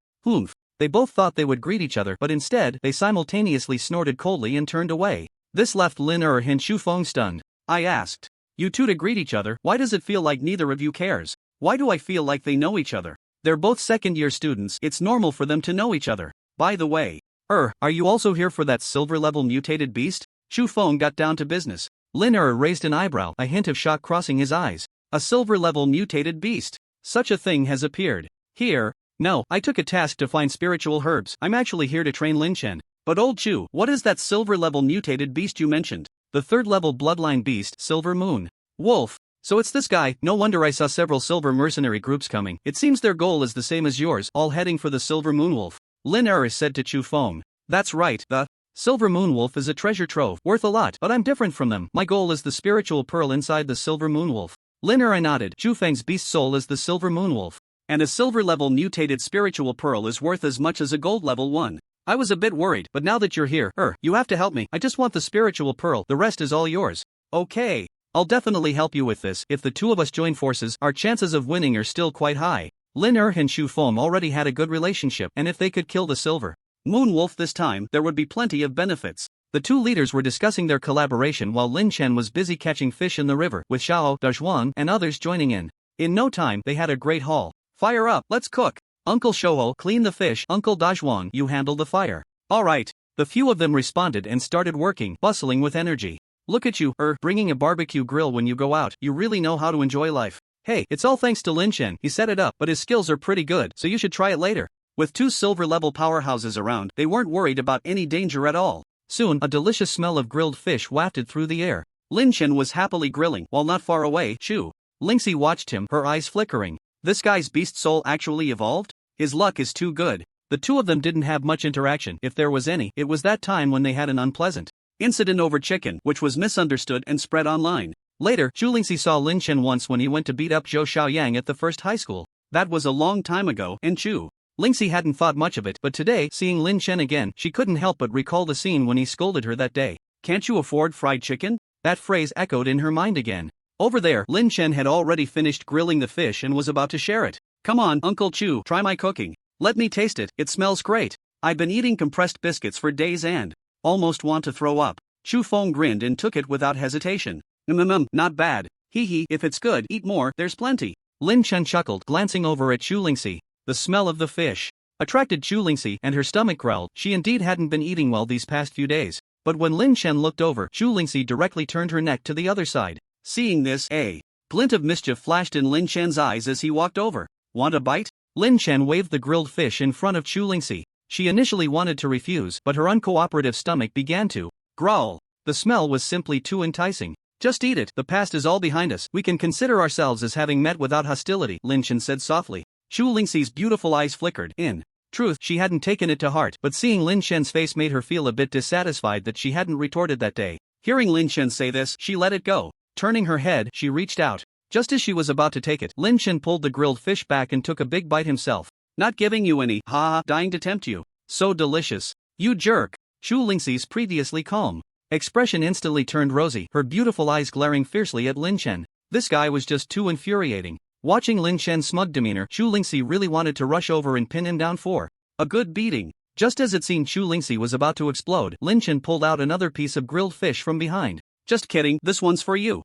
They both thought they would greet each other, but instead, they simultaneously snorted coldly and turned away. This left Lin and Chu Feng stunned. I asked, you two to greet each other, why does it feel like neither of you cares? Why do I feel like they know each other? They're both second-year students, it's normal for them to know each other. By the way, are you also here for that silver-level mutated beast? Chu Feng got down to business. Lin raised an eyebrow, a hint of shock crossing his eyes. A silver-level mutated beast. Such a thing has appeared. Here? No, I took a task to find spiritual herbs. I'm actually here to train Lin Chen. But old Chu, what is that silver-level mutated beast you mentioned? The third-level bloodline beast, Silver Moon Wolf. So it's this guy. No wonder I saw several silver mercenary groups coming. It seems their goal is the same as yours, all heading for the Silver Moon Wolf. Lin said to Chu Feng. That's right, the Silver Moon Wolf is a treasure trove, worth a lot, but I'm different from them. My goal is the spiritual pearl inside the Silver Moon Wolf. Lin nodded. Chu Feng's beast soul is the Silver Moon Wolf. And a silver-level mutated spiritual pearl is worth as much as a gold-level one. I was a bit worried, but now that you're here, you have to help me. I just want the spiritual pearl, the rest is all yours. Okay. I'll definitely help you with this. If the two of us join forces, our chances of winning are still quite high. Lin and Chu Feng already had a good relationship, and if they could kill the Silver Moon Wolf this time, there would be plenty of benefits. The two leaders were discussing their collaboration while Lin Chen was busy catching fish in the river, with Xiao, Dazhuang, and others joining in. In no time, they had a great haul. Fire up, let's cook. Uncle Shouho, clean the fish. Uncle Dazhuang, you handle the fire. Alright. The few of them responded and started working, bustling with energy. Look at you, bringing a barbecue grill when you go out. You really know how to enjoy life. Hey, it's all thanks to Lin Chen. He set it up, but his skills are pretty good, so you should try it later. With two silver-level powerhouses around, they weren't worried about any danger at all. Soon, a delicious smell of grilled fish wafted through the air. Lin Chen was happily grilling, while not far away, Chu Lingxi watched him, her eyes flickering. This guy's beast soul actually evolved? His luck is too good. The two of them didn't have much interaction. If there was any, it was that time when they had an unpleasant incident over chicken, which was misunderstood and spread online. Later, Chu Lingxi saw Lin Chen once when he went to beat up Zhou Xiaoyang at the first high school. That was a long time ago, and Chu Lingxi hadn't thought much of it, but today, seeing Lin Chen again, she couldn't help but recall the scene when he scolded her that day. Can't you afford fried chicken? That phrase echoed in her mind again. Over there, Lin Chen had already finished grilling the fish and was about to share it. Come on, Uncle Chu, try my cooking. Let me taste it, it smells great. I've been eating compressed biscuits for days and almost want to throw up. Chu Feng grinned and took it without hesitation. Not bad. Hee hee, if it's good, eat more, there's plenty. Lin Chen chuckled, glancing over at Chu Lingxi. The smell of the fish attracted Chu Lingxi, and her stomach growled. She indeed hadn't been eating well these past few days. But when Lin Chen looked over, Chu Lingxi directly turned her neck to the other side. Seeing this, a glint of mischief flashed in Lin Chen's eyes as he walked over. Want a bite? Lin Chen waved the grilled fish in front of Chu Lingxi. She initially wanted to refuse, but her uncooperative stomach began to growl. The smell was simply too enticing. Just eat it, the past is all behind us. We can consider ourselves as having met without hostility, Lin Chen said softly. Chu Lingxi's beautiful eyes flickered. In truth, she hadn't taken it to heart, but seeing Lin Chen's face made her feel a bit dissatisfied that she hadn't retorted that day. Hearing Lin Chen say this, she let it go. Turning her head, she reached out. Just as she was about to take it, Lin Chen pulled the grilled fish back and took a big bite himself. Not giving you any, dying to tempt you. So delicious. You jerk. Chu Lingxi's previously calm expression instantly turned rosy, her beautiful eyes glaring fiercely at Lin Chen. This guy was just too infuriating. Watching Lin Chen's smug demeanor, Chu Lingxi really wanted to rush over and pin him down for a good beating. Just as it seemed Chu Lingxi was about to explode, Lin Chen pulled out another piece of grilled fish from behind. Just kidding, this one's for you.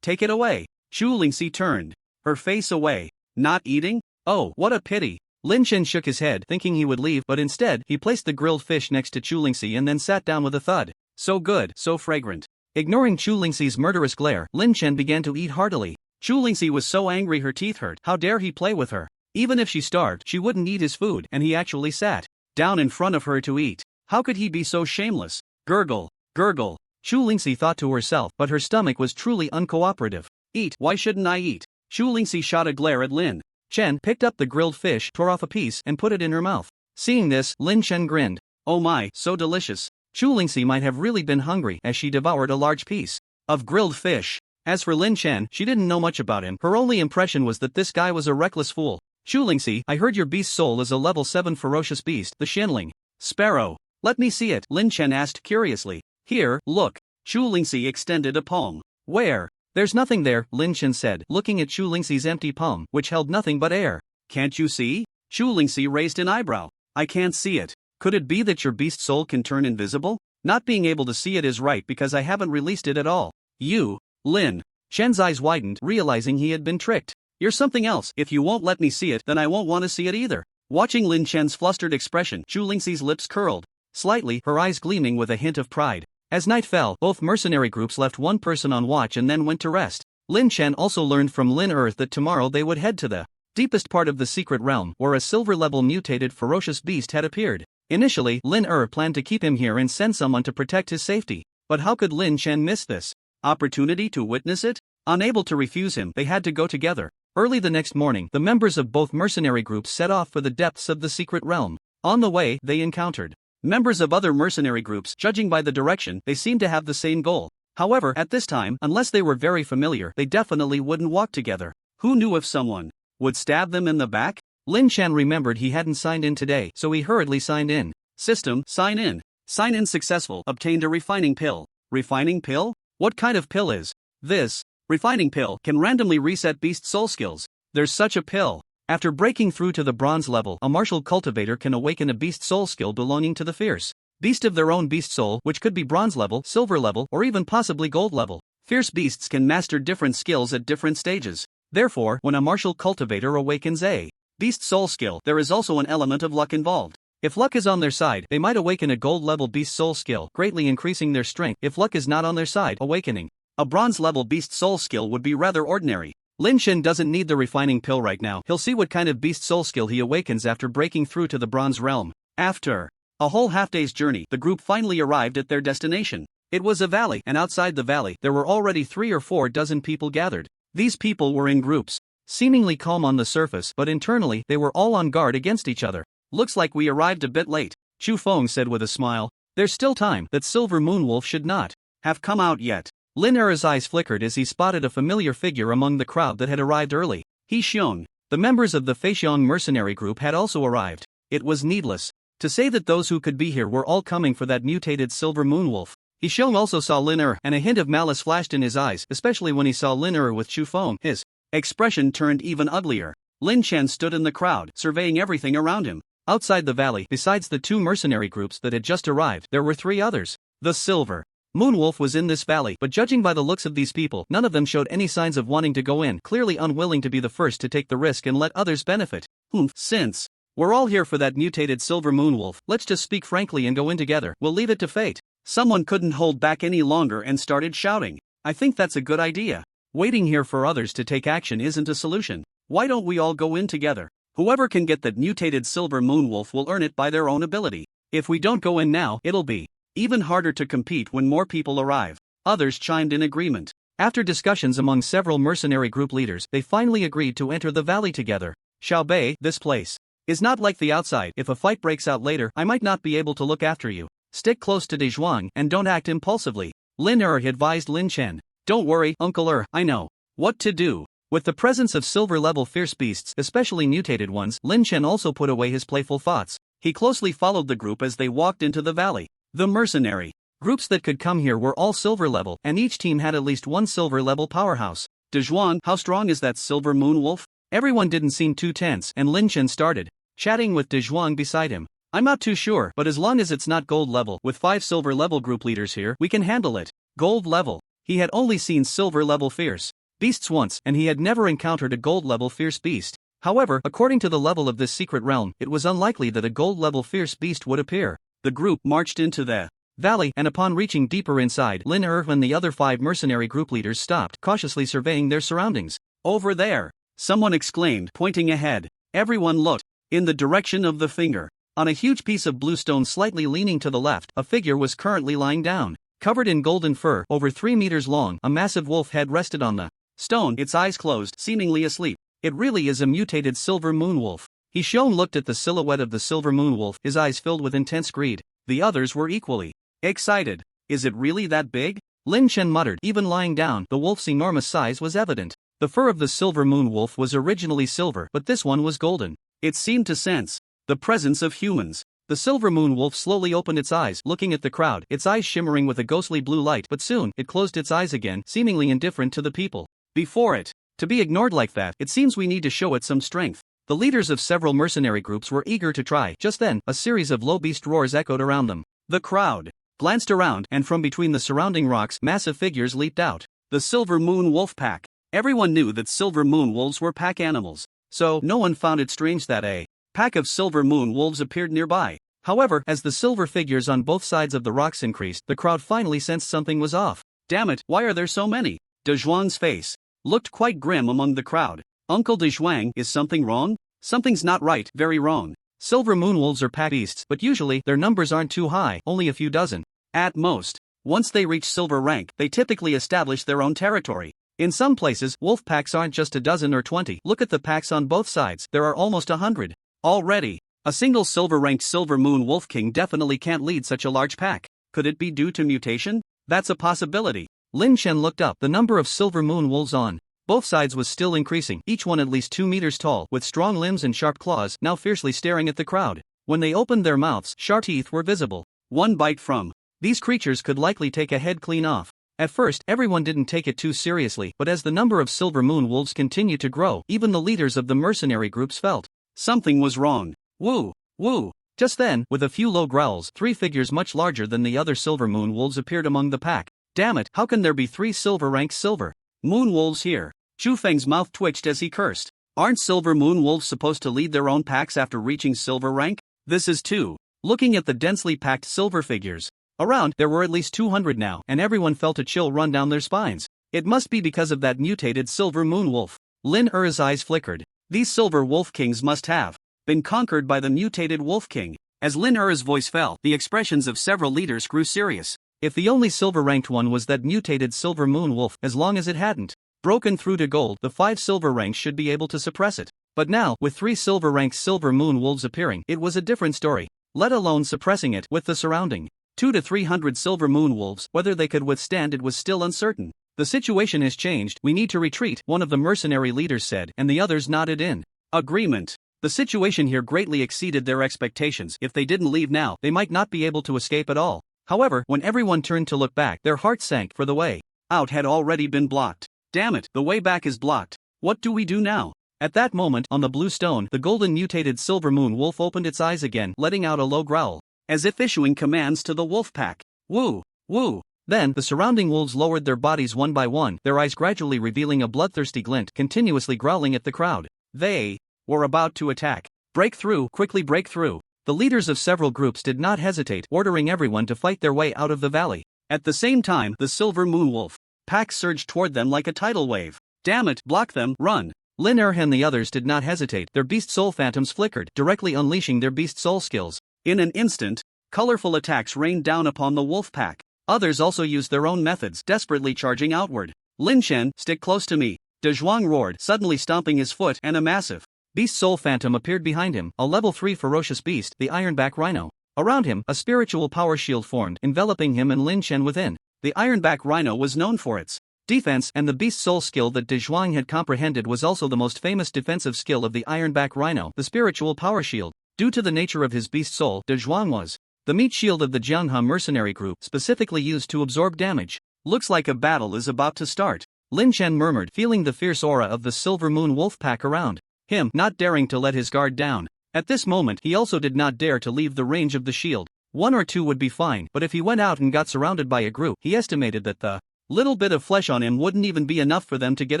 Take it away. Chu Lingxi turned her face away. Not eating? Oh, what a pity. Lin Chen shook his head, thinking he would leave, but instead, he placed the grilled fish next to Chu Lingxi and then sat down with a thud. So good, so fragrant. Ignoring Chu Lingxi's murderous glare, Lin Chen began to eat heartily. Chu Lingxi was so angry her teeth hurt. How dare he play with her? Even if she starved, she wouldn't eat his food, and he actually sat down in front of her to eat. How could he be so shameless? Gurgle, gurgle. Chu Lingxi thought to herself, but her stomach was truly uncooperative. Eat, why shouldn't I eat? Chu Lingxi shot a glare at Lin Chen, picked up the grilled fish, tore off a piece, and put it in her mouth. Seeing this, Lin Chen grinned. Oh my, so delicious. Chu Lingxi might have really been hungry as she devoured a large piece of grilled fish. As for Lin Chen, she didn't know much about him. Her only impression was that this guy was a reckless fool. Chu Lingxi, I heard your beast soul is a level 7 ferocious beast, the Shinling Sparrow. Let me see it, Lin Chen asked curiously. Here, look. Chu Lingxi extended a palm. Where? There's nothing there, Lin Chen said, looking at Chu Lingxi's empty palm, which held nothing but air. Can't you see? Chu Lingxi raised an eyebrow. I can't see it. Could it be that your beast soul can turn invisible? Not being able to see it is right because I haven't released it at all. You, Lin Chen's eyes widened, realizing he had been tricked. You're something else. If you won't let me see it, then I won't want to see it either. Watching Lin Chen's flustered expression, Chu Lingxi's lips curled slightly, her eyes gleaming with a hint of pride. As night fell, both mercenary groups left one person on watch and then went to rest. Lin Chen also learned from Lin that tomorrow they would head to the deepest part of the secret realm, where a silver-level mutated ferocious beast had appeared. Initially, Lin planned to keep him here and send someone to protect his safety. But how could Lin Chen miss this opportunity to witness it? Unable to refuse him, they had to go together. Early the next morning, the members of both mercenary groups set off for the depths of the secret realm. On the way, they encountered members of other mercenary groups. Judging by the direction, they seemed to have the same goal. However, at this time, unless they were very familiar, they definitely wouldn't walk together. Who knew if someone would stab them in the back? Lin Chen remembered he hadn't signed in today, so he hurriedly signed in. System, sign in. Sign in successful. Obtained a refining pill. Refining pill? What kind of pill is this? Refining pill can randomly reset beast soul skills. There's such a pill. After breaking through to the bronze level, a martial cultivator can awaken a beast soul skill belonging to the fierce beast of their own beast soul, which could be bronze level, silver level, or even possibly gold level. Fierce beasts can master different skills at different stages. Therefore, when a martial cultivator awakens a beast soul skill, there is also an element of luck involved. If luck is on their side, they might awaken a gold level beast soul skill, greatly increasing their strength. If luck is not on their side, awakening a bronze level beast soul skill would be rather ordinary. Lin Chen doesn't need the refining pill right now. He'll see what kind of beast soul skill he awakens after breaking through to the bronze realm. After a whole half-day's journey, the group finally arrived at their destination. It was a valley, and outside the valley, there were already 3 or 4 dozen people gathered. These people were in groups, seemingly calm on the surface, but internally, they were all on guard against each other. Looks like we arrived a bit late, Chu Feng said with a smile. There's still time. That silver moonwolf should not have come out yet. Lin Er's eyes flickered as he spotted a familiar figure among the crowd that had arrived early. He Xiong. The members of the Feixiong mercenary group had also arrived. It was needless to say that those who could be here were all coming for that mutated silver moonwolf. He Xiong also saw Lin and a hint of malice flashed in his eyes, especially when he saw Lin with Chu Feng. His expression turned even uglier. Lin Chen stood in the crowd, surveying everything around him. Outside the valley, besides the 2 mercenary groups that had just arrived, there were 3 others. The silver moonwolf was in this valley, but judging by the looks of these people, none of them showed any signs of wanting to go in, clearly unwilling to be the first to take the risk and let others benefit. Since we're all here for that mutated silver moonwolf, let's just speak frankly and go in together. We'll leave it to fate. Someone couldn't hold back any longer and started shouting. I think that's a good idea. Waiting here for others to take action isn't a solution. Why don't we all go in together? Whoever can get that mutated silver moonwolf will earn it by their own ability. If we don't go in now, it'll be even harder to compete when more people arrive. Others chimed in agreement. After discussions among several mercenary group leaders, they finally agreed to enter the valley together. Xiaobei, this place is not like the outside. If a fight breaks out later, I might not be able to look after you. Stick close to Dezhuang and don't act impulsively. Lin advised Lin Chen. Don't worry, Uncle I know what to do. With the presence of silver-level fierce beasts, especially mutated ones, Lin Chen also put away his playful thoughts. He closely followed the group as they walked into the valley. The mercenary groups that could come here were all silver-level, and each team had at least one silver-level powerhouse. Dezhuang, how strong is that silver moonwolf? Everyone didn't seem too tense, and Lin Chen started chatting with Dezhuang beside him. I'm not too sure, but as long as it's not gold level with 5 silver level group leaders here, we can handle it. Gold level. He had only seen silver level fierce beasts once, and he had never encountered a gold level fierce beast. However, according to the level of this secret realm, it was unlikely that a gold level fierce beast would appear. The group marched into the valley, and upon reaching deeper inside, Lin and the other 5 mercenary group leaders stopped, cautiously surveying their surroundings. Over there! Someone exclaimed, pointing ahead. Everyone looked in the direction of the finger. On a huge piece of blue stone slightly leaning to the left, a figure was currently lying down. Covered in golden fur, over 3 meters long, a massive wolf head rested on the stone, its eyes closed, seemingly asleep. It really is a mutated silver moon wolf. He looked at the silhouette of the silver moon wolf, his eyes filled with intense greed. The others were equally excited. Is it really that big? Lin Chen muttered. Even lying down, the wolf's enormous size was evident. The fur of the silver moon wolf was originally silver, but this one was golden. It seemed to sense the presence of humans. The silver moon wolf slowly opened its eyes, looking at the crowd, its eyes shimmering with a ghostly blue light, but soon, it closed its eyes again, seemingly indifferent to the people before it. To be ignored like that, it seems we need to show it some strength. The leaders of several mercenary groups were eager to try. Just then, a series of low beast roars echoed around them. The crowd glanced around, and from between the surrounding rocks, massive figures leaped out. The silver moon wolf pack. Everyone knew that silver moon wolves were pack animals, so no one found it strange that a pack of silver moon wolves appeared nearby. However, as the silver figures on both sides of the rocks increased, the crowd finally sensed something was off. Damn it, why are there so many? De Zhuang's face looked quite grim among the crowd. Uncle De Zhuang, is something wrong? Something's not right, very wrong. Silver moon wolves are pack beasts, but usually, their numbers aren't too high, only a few dozen. At most. Once they reach silver rank, they typically establish their own territory. In some places, wolf packs aren't just a dozen or 20. Look at the packs on both sides, there are almost 100. Already. A single silver-ranked silver moon wolf king definitely can't lead such a large pack. Could it be due to mutation? That's a possibility. Lin Chen looked up. The number of silver moon wolves on both sides was still increasing, each one at least 2 meters tall, with strong limbs and sharp claws, now fiercely staring at the crowd. When they opened their mouths, sharp teeth were visible. One bite from these creatures could likely take a head clean off. At first, everyone didn't take it too seriously, but as the number of silver moon wolves continued to grow, even the leaders of the mercenary groups felt something was wrong. Woo! Woo! Just then, with a few low growls, 3 figures much larger than the other silver moon wolves appeared among the pack. Damn it, how can there be 3 silver-ranked silver moon wolves here? Chu Feng's mouth twitched as he cursed. Aren't silver moon wolves supposed to lead their own packs after reaching silver rank? This is too. Looking at the densely packed silver figures around, there were at least 200 now, and everyone felt a chill run down their spines. It must be because of that mutated silver moon wolf. Lin Er's eyes flickered. These silver wolf kings must have been conquered by the mutated wolf king. As Lin Er's voice fell, the expressions of several leaders grew serious. If the only silver-ranked one was that mutated silver moon wolf, as long as it hadn't broken through to gold, the 5 silver ranks should be able to suppress it. But now, with 3 silver-ranked silver moon wolves appearing, it was a different story. Let alone suppressing it with the surrounding 200 to 300 silver moon wolves, whether they could withstand it was still uncertain. The situation has changed, we need to retreat, one of the mercenary leaders said, and the others nodded in agreement. The situation here greatly exceeded their expectations. If they didn't leave now, they might not be able to escape at all. However, when everyone turned to look back, their hearts sank, for the way out had already been blocked. Damn it, the way back is blocked. What do we do now? At that moment, on the blue stone, the golden mutated silver moon wolf opened its eyes again, letting out a low growl, as if issuing commands to the wolf pack. Woo! Woo! Then, the surrounding wolves lowered their bodies one by one, their eyes gradually revealing a bloodthirsty glint, continuously growling at the crowd. They were about to attack. Break through, quickly break through. The leaders of several groups did not hesitate, ordering everyone to fight their way out of the valley. At the same time, the silver moon wolf pack surged toward them like a tidal wave. Damn it, block them, run. Lin and the others did not hesitate, their beast soul phantoms flickered, directly unleashing their beast soul skills. In an instant, colorful attacks rained down upon the wolf pack. Others also used their own methods, desperately charging outward. Lin Chen, stick close to me. De Zhuang roared, suddenly stomping his foot, and a massive beast soul phantom appeared behind him, a level 3 ferocious beast, the Ironback Rhino. Around him, a spiritual power shield formed, enveloping him and Lin Chen within. The Ironback Rhino was known for its defense, and the beast soul skill that De Zhuang had comprehended was also the most famous defensive skill of the Ironback Rhino, the spiritual power shield. Due to the nature of his beast soul, De Zhuang was the meat shield of the Jianghe mercenary group, specifically used to absorb damage. Looks like a battle is about to start. Lin Chen murmured, feeling the fierce aura of the silver moon wolf pack around him, not daring to let his guard down. At this moment he also did not dare to leave the range of the shield. One or two would be fine, but if he went out and got surrounded by a group, he estimated that the little bit of flesh on him wouldn't even be enough for them to get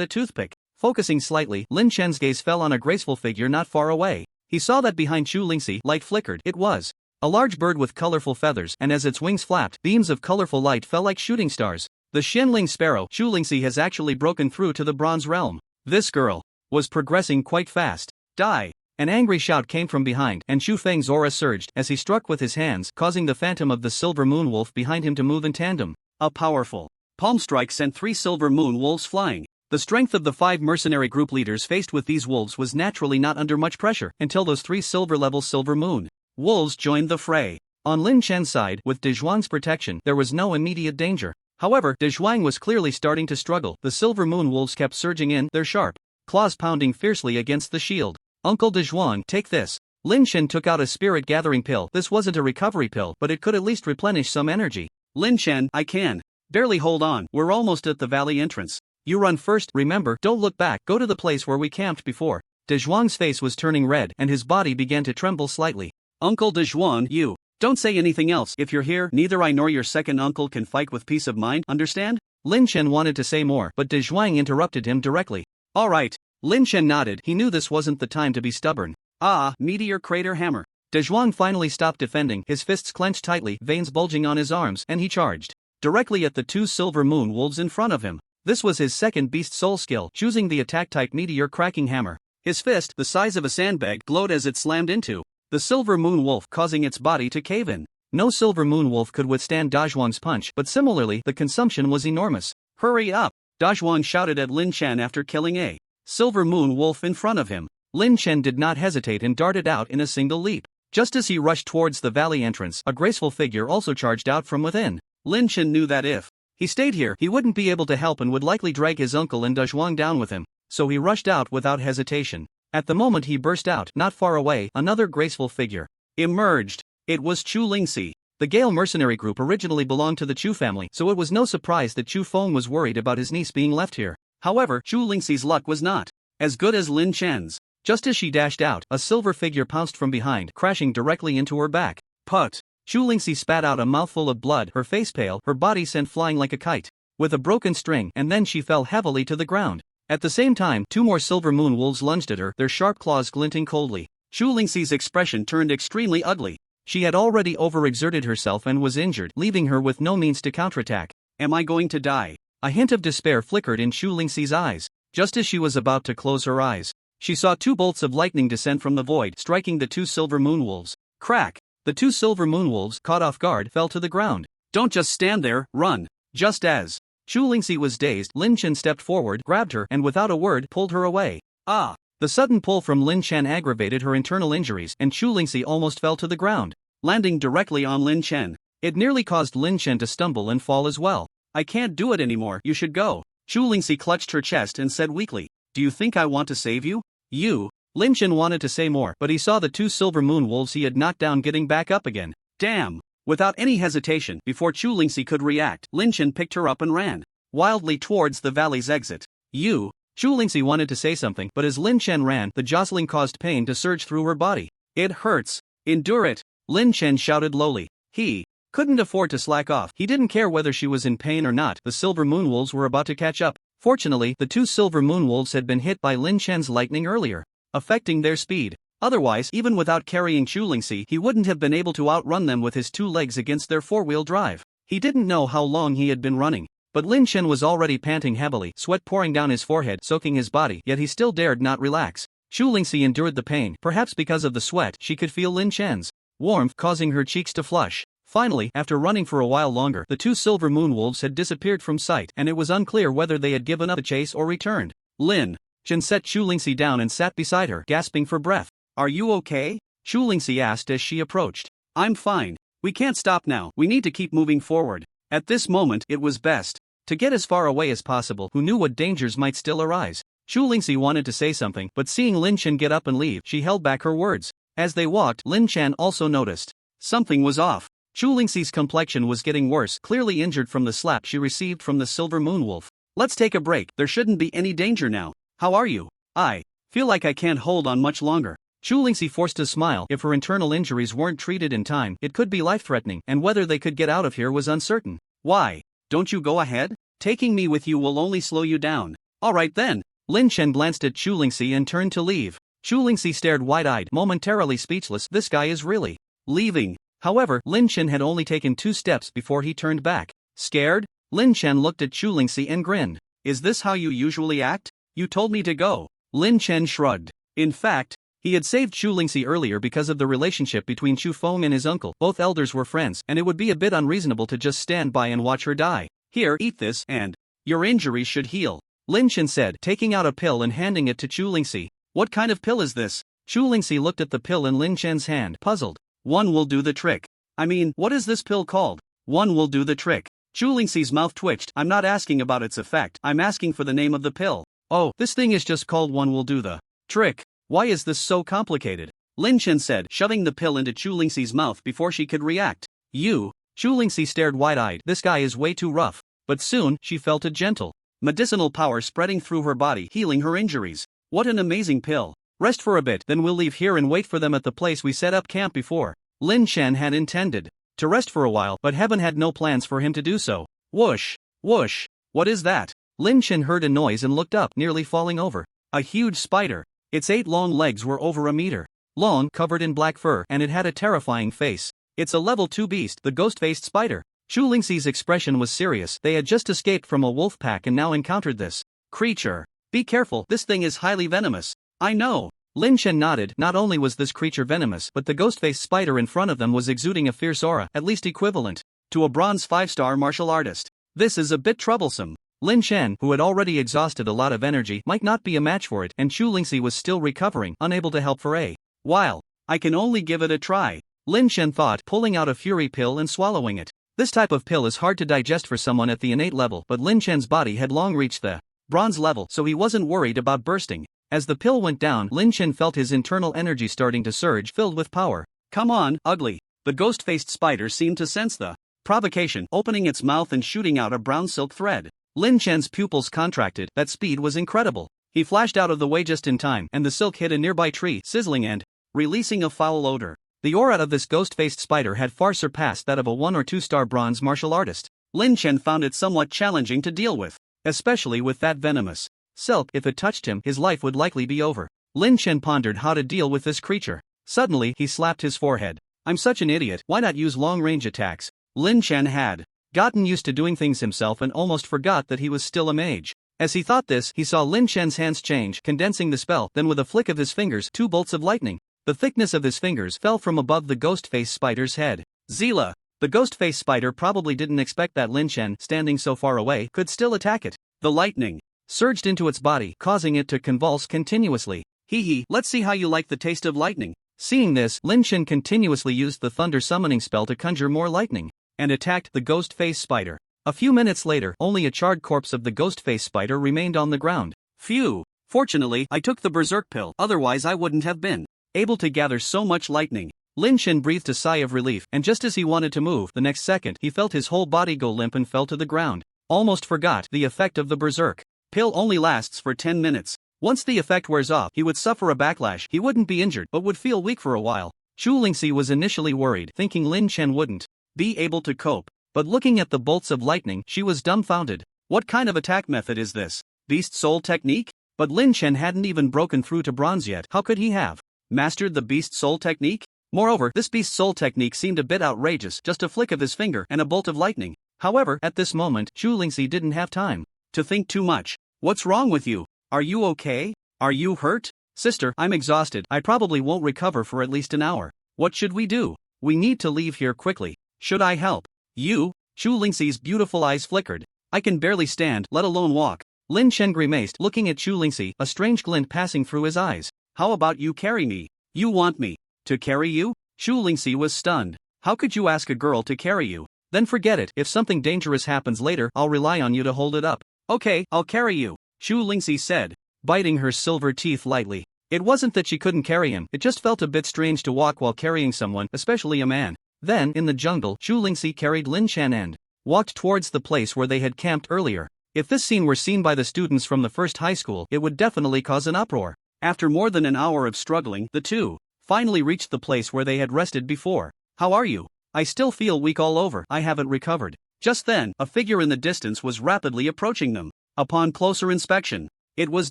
a toothpick. Focusing slightly, Lin Chen's gaze fell on a graceful figure not far away. He saw that behind Chu Lingxi, light flickered. It was a large bird with colorful feathers, and as its wings flapped, beams of colorful light fell like shooting stars. The Xianling sparrow, Chu Lingxi, has actually broken through to the bronze realm. This girl was progressing quite fast. Die! An angry shout came from behind, and Chu Feng's aura surged as he struck with his hands, causing the phantom of the silver moon wolf behind him to move in tandem. A powerful palm strike sent 3 silver moon wolves flying. The strength of the 5 mercenary group leaders faced with these wolves was naturally not under much pressure until those 3 silver-level silver moon wolves joined the fray. On Lin Chen's side, with De Zhuang's protection, there was no immediate danger. However, De Zhuang was clearly starting to struggle. The silver moon wolves kept surging in, their sharp claws pounding fiercely against the shield. Uncle De Zhuang, take this. Lin Chen took out a spirit-gathering pill. This wasn't a recovery pill, but it could at least replenish some energy. Lin Chen, I can barely hold on. We're almost at the valley entrance. You run first, remember, don't look back, go to the place where we camped before. De Zhuang's face was turning red and his body began to tremble slightly. Uncle De Zhuang, you don't say anything else. If you're here, neither I nor your second uncle can fight with peace of mind, understand? Lin Chen wanted to say more, but De Zhuang interrupted him directly. Alright. Lin Chen nodded. He knew this wasn't the time to be stubborn. Ah, meteor crater hammer. De Zhuang finally stopped defending, his fists clenched tightly, veins bulging on his arms, and he charged directly at the 2 silver moon wolves in front of him. This was his second beast soul skill, choosing the attack-type meteor cracking hammer. His fist, the size of a sandbag, glowed as it slammed into the silver moon wolf, causing its body to cave in. No silver moon wolf could withstand Da Zhuang's punch, but similarly, the consumption was enormous. Hurry up! Da Zhuang shouted at Lin Chen after killing a silver moon wolf in front of him. Lin Chen did not hesitate and darted out in a single leap. Just as he rushed towards the valley entrance, a graceful figure also charged out from within. Lin Chen knew that if he stayed here, he wouldn't be able to help and would likely drag his uncle and Da Zhuang down with him, so he rushed out without hesitation. At the moment he burst out, not far away, another graceful figure emerged. It was Chu Lingxi. The Gale mercenary group originally belonged to the Chu family, so it was no surprise that Chu Feng was worried about his niece being left here. However, Chu Lingxi's luck was not as good as Lin Chen's. Just as she dashed out, a silver figure pounced from behind, crashing directly into her back. Put! Chu Lingxi spat out a mouthful of blood, her face pale, her body sent flying like a kite, with a broken string, and then she fell heavily to the ground. At the same time, 2 more silver moon wolves lunged at her, their sharp claws glinting coldly. Chu Lingxi's expression turned extremely ugly. She had already overexerted herself and was injured, leaving her with no means to counterattack. Am I going to die? A hint of despair flickered in Chu Lingxi's eyes. Just as she was about to close her eyes, she saw 2 bolts of lightning descend from the void, striking the 2 silver moon wolves. Crack! The 2 silver moon wolves, caught off guard, fell to the ground. Don't just stand there, run! Just as Chu Lingxi was dazed, Lin Chen stepped forward, grabbed her, and without a word, pulled her away. Ah! The sudden pull from Lin Chen aggravated her internal injuries, and Chu Lingxi almost fell to the ground, landing directly on Lin Chen. It nearly caused Lin Chen to stumble and fall as well. I can't do it anymore, you should go. Chu Lingxi clutched her chest and said weakly. Do you think I want to save you? You? Lin Chen wanted to say more, but he saw the 2 silver moon wolves he had knocked down getting back up again. Damn! Without any hesitation, before Chu Lingxi could react, Lin Chen picked her up and ran wildly towards the valley's exit. You? Chu Lingxi wanted to say something, but as Lin Chen ran, the jostling caused pain to surge through her body. It hurts. Endure it. Lin Chen shouted lowly. He couldn't afford to slack off. He didn't care whether she was in pain or not. The silver moon wolves were about to catch up. Fortunately, the 2 silver moon wolves had been hit by Lin Chen's lightning earlier, affecting their speed. Otherwise, even without carrying Chu Lingxi, he wouldn't have been able to outrun them with his 2 legs against their 4-wheel drive. He didn't know how long he had been running, but Lin Chen was already panting heavily, sweat pouring down his forehead, soaking his body, yet he still dared not relax. Chu Lingxi endured the pain. Perhaps because of the sweat, she could feel Lin Chen's warmth causing her cheeks to flush. Finally, after running for a while longer, the 2 silver moon wolves had disappeared from sight, and it was unclear whether they had given up the chase or returned. Lin Chen set Chu Lingxi down and sat beside her, gasping for breath. Are you okay? Chu Lingxi asked as she approached. I'm fine. We can't stop now, we need to keep moving forward. At this moment, it was best to get as far away as possible. Who knew what dangers might still arise? Chu Lingxi wanted to say something, but seeing Lin Chen get up and leave, she held back her words. As they walked, Lin Chen also noticed something was off. Chu Lingxi's complexion was getting worse, clearly injured from the slap she received from the silver moon wolf. Let's take a break, there shouldn't be any danger now. How are you? I feel like I can't hold on much longer. Chu Lingxi forced a smile. If her internal injuries weren't treated in time, it could be life-threatening, and whether they could get out of here was uncertain. Why? Don't you go ahead? Taking me with you will only slow you down. Alright then. Lin Chen glanced at Chu Lingxi and turned to leave. Chu Lingxi stared wide-eyed, momentarily speechless. This guy is really leaving. However, Lin Chen had only taken 2 steps before he turned back. Scared? Lin Chen looked at Chu Lingxi and grinned. Is this how you usually act? You told me to go. Lin Chen shrugged. In fact, he had saved Chu Lingxi earlier because of the relationship between Chu Feng and his uncle. Both elders were friends, and it would be a bit unreasonable to just stand by and watch her die. Here, eat this, and your injuries should heal. Lin Chen said, taking out a pill and handing it to Chu Lingxi. What kind of pill is this? Chu Lingxi looked at the pill in Lin Chen's hand, puzzled. One will do the trick. I mean, what is this pill called? One will do the trick. Chu Lingxi's mouth twitched. I'm not asking about its effect, I'm asking for the name of the pill. Oh, this thing is just called one will do the trick. Why is this so complicated? Lin Chen said, shoving the pill into Chu Lingxi's mouth before she could react. You? Chu Lingxi stared wide-eyed. This guy is way too rough. But soon, she felt a gentle medicinal power spreading through her body, healing her injuries. What an amazing pill. Rest for a bit, then we'll leave here and wait for them at the place we set up camp before. Lin Chen had intended to rest for a while, but heaven had no plans for him to do so. Whoosh! Whoosh! What is that? Lin Chen heard a noise and looked up, nearly falling over. A huge spider. Its 8 long legs were over a meter long, covered in black fur, and it had a terrifying face. It's a level 2 beast, the ghost-faced spider. Chu Lingxi's expression was serious. They had just escaped from a wolf pack and now encountered this creature. Be careful, this thing is highly venomous. I know. Lin Chen nodded. Not only was this creature venomous, but the ghost-faced spider in front of them was exuding a fierce aura, at least equivalent to a bronze 5-star martial artist. This is a bit troublesome. Lin Chen, who had already exhausted a lot of energy, might not be a match for it, and Chu Lingxi was still recovering, unable to help for a while. I can only give it a try. Lin Chen thought, pulling out a fury pill and swallowing it. This type of pill is hard to digest for someone at the innate level, but Lin Chen's body had long reached the bronze level, so he wasn't worried about bursting. As the pill went down, Lin Chen felt his internal energy starting to surge, filled with power. Come on, ugly. The ghost-faced spider seemed to sense the provocation, opening its mouth and shooting out a brown silk thread. Lin Chen's pupils contracted. That speed was incredible. He flashed out of the way just in time, and the silk hit a nearby tree, sizzling and releasing a foul odor. The aura of this ghost-faced spider had far surpassed that of a 1 or 2-star bronze martial artist. Lin Chen found it somewhat challenging to deal with, especially with that venomous silk. If it touched him, his life would likely be over. Lin Chen pondered how to deal with this creature. Suddenly, he slapped his forehead. I'm such an idiot, why not use long-range attacks? Lin Chen had gotten used to doing things himself and almost forgot that he was still a mage. As he thought this, he saw Lin Chen's hands change, condensing the spell, then with a flick of his fingers, 2 bolts of lightning. The thickness of his fingers fell from above the ghost-faced spider's head. Zila! The ghost-faced spider probably didn't expect that Lin Chen, standing so far away, could still attack it. The lightning surged into its body, causing it to convulse continuously. Hee hee, let's see how you like the taste of lightning. Seeing this, Lin Chen continuously used the thunder summoning spell to conjure more lightning, and attacked the ghost-faced spider. A few minutes later, only a charred corpse of the ghost-faced spider remained on the ground. Phew! Fortunately, I took the berserk pill, otherwise I wouldn't have been able to gather so much lightning. Lin Chen breathed a sigh of relief, and just as he wanted to move, the next second, he felt his whole body go limp and fell to the ground. Almost forgot the effect of the berserk pill only lasts for 10 minutes. Once the effect wears off, he would suffer a backlash. He wouldn't be injured, but would feel weak for a while. Chu Lingxi was initially worried, thinking Lin Chen wouldn't be able to cope. But looking at the bolts of lightning, she was dumbfounded. What kind of attack method is this? Beast Soul technique? But Lin Chen hadn't even broken through to bronze yet. How could he have mastered the Beast Soul technique? Moreover, this Beast Soul technique seemed a bit outrageous, just a flick of his finger and a bolt of lightning. However, at this moment, Chu Lingxi didn't have time to think too much. What's wrong with you? Are you okay? Are you hurt? Sister, I'm exhausted. I probably won't recover for at least an hour. What should we do? We need to leave here quickly. Should I help you? Chu Lingxi's beautiful eyes flickered. I can barely stand, let alone walk. Lin Chen grimaced, looking at Chu Lingxi, a strange glint passing through his eyes. How about you carry me? You want me to carry you? Chu Lingxi was stunned. How could you ask a girl to carry you? Then forget it. If something dangerous happens later, I'll rely on you to hold it up. Okay, I'll carry you, Chu Lingxi said, biting her silver teeth lightly. It wasn't that she couldn't carry him, it just felt a bit strange to walk while carrying someone, especially a man. Then, in the jungle, Chu Lingxi carried Lin Chen and walked towards the place where they had camped earlier. If this scene were seen by the students from the first high school, it would definitely cause an uproar. After more than an hour of struggling, the two finally reached the place where they had rested before. "How are you?" "I still feel weak all over. I haven't recovered." Just then, a figure in the distance was rapidly approaching them. Upon closer inspection, it was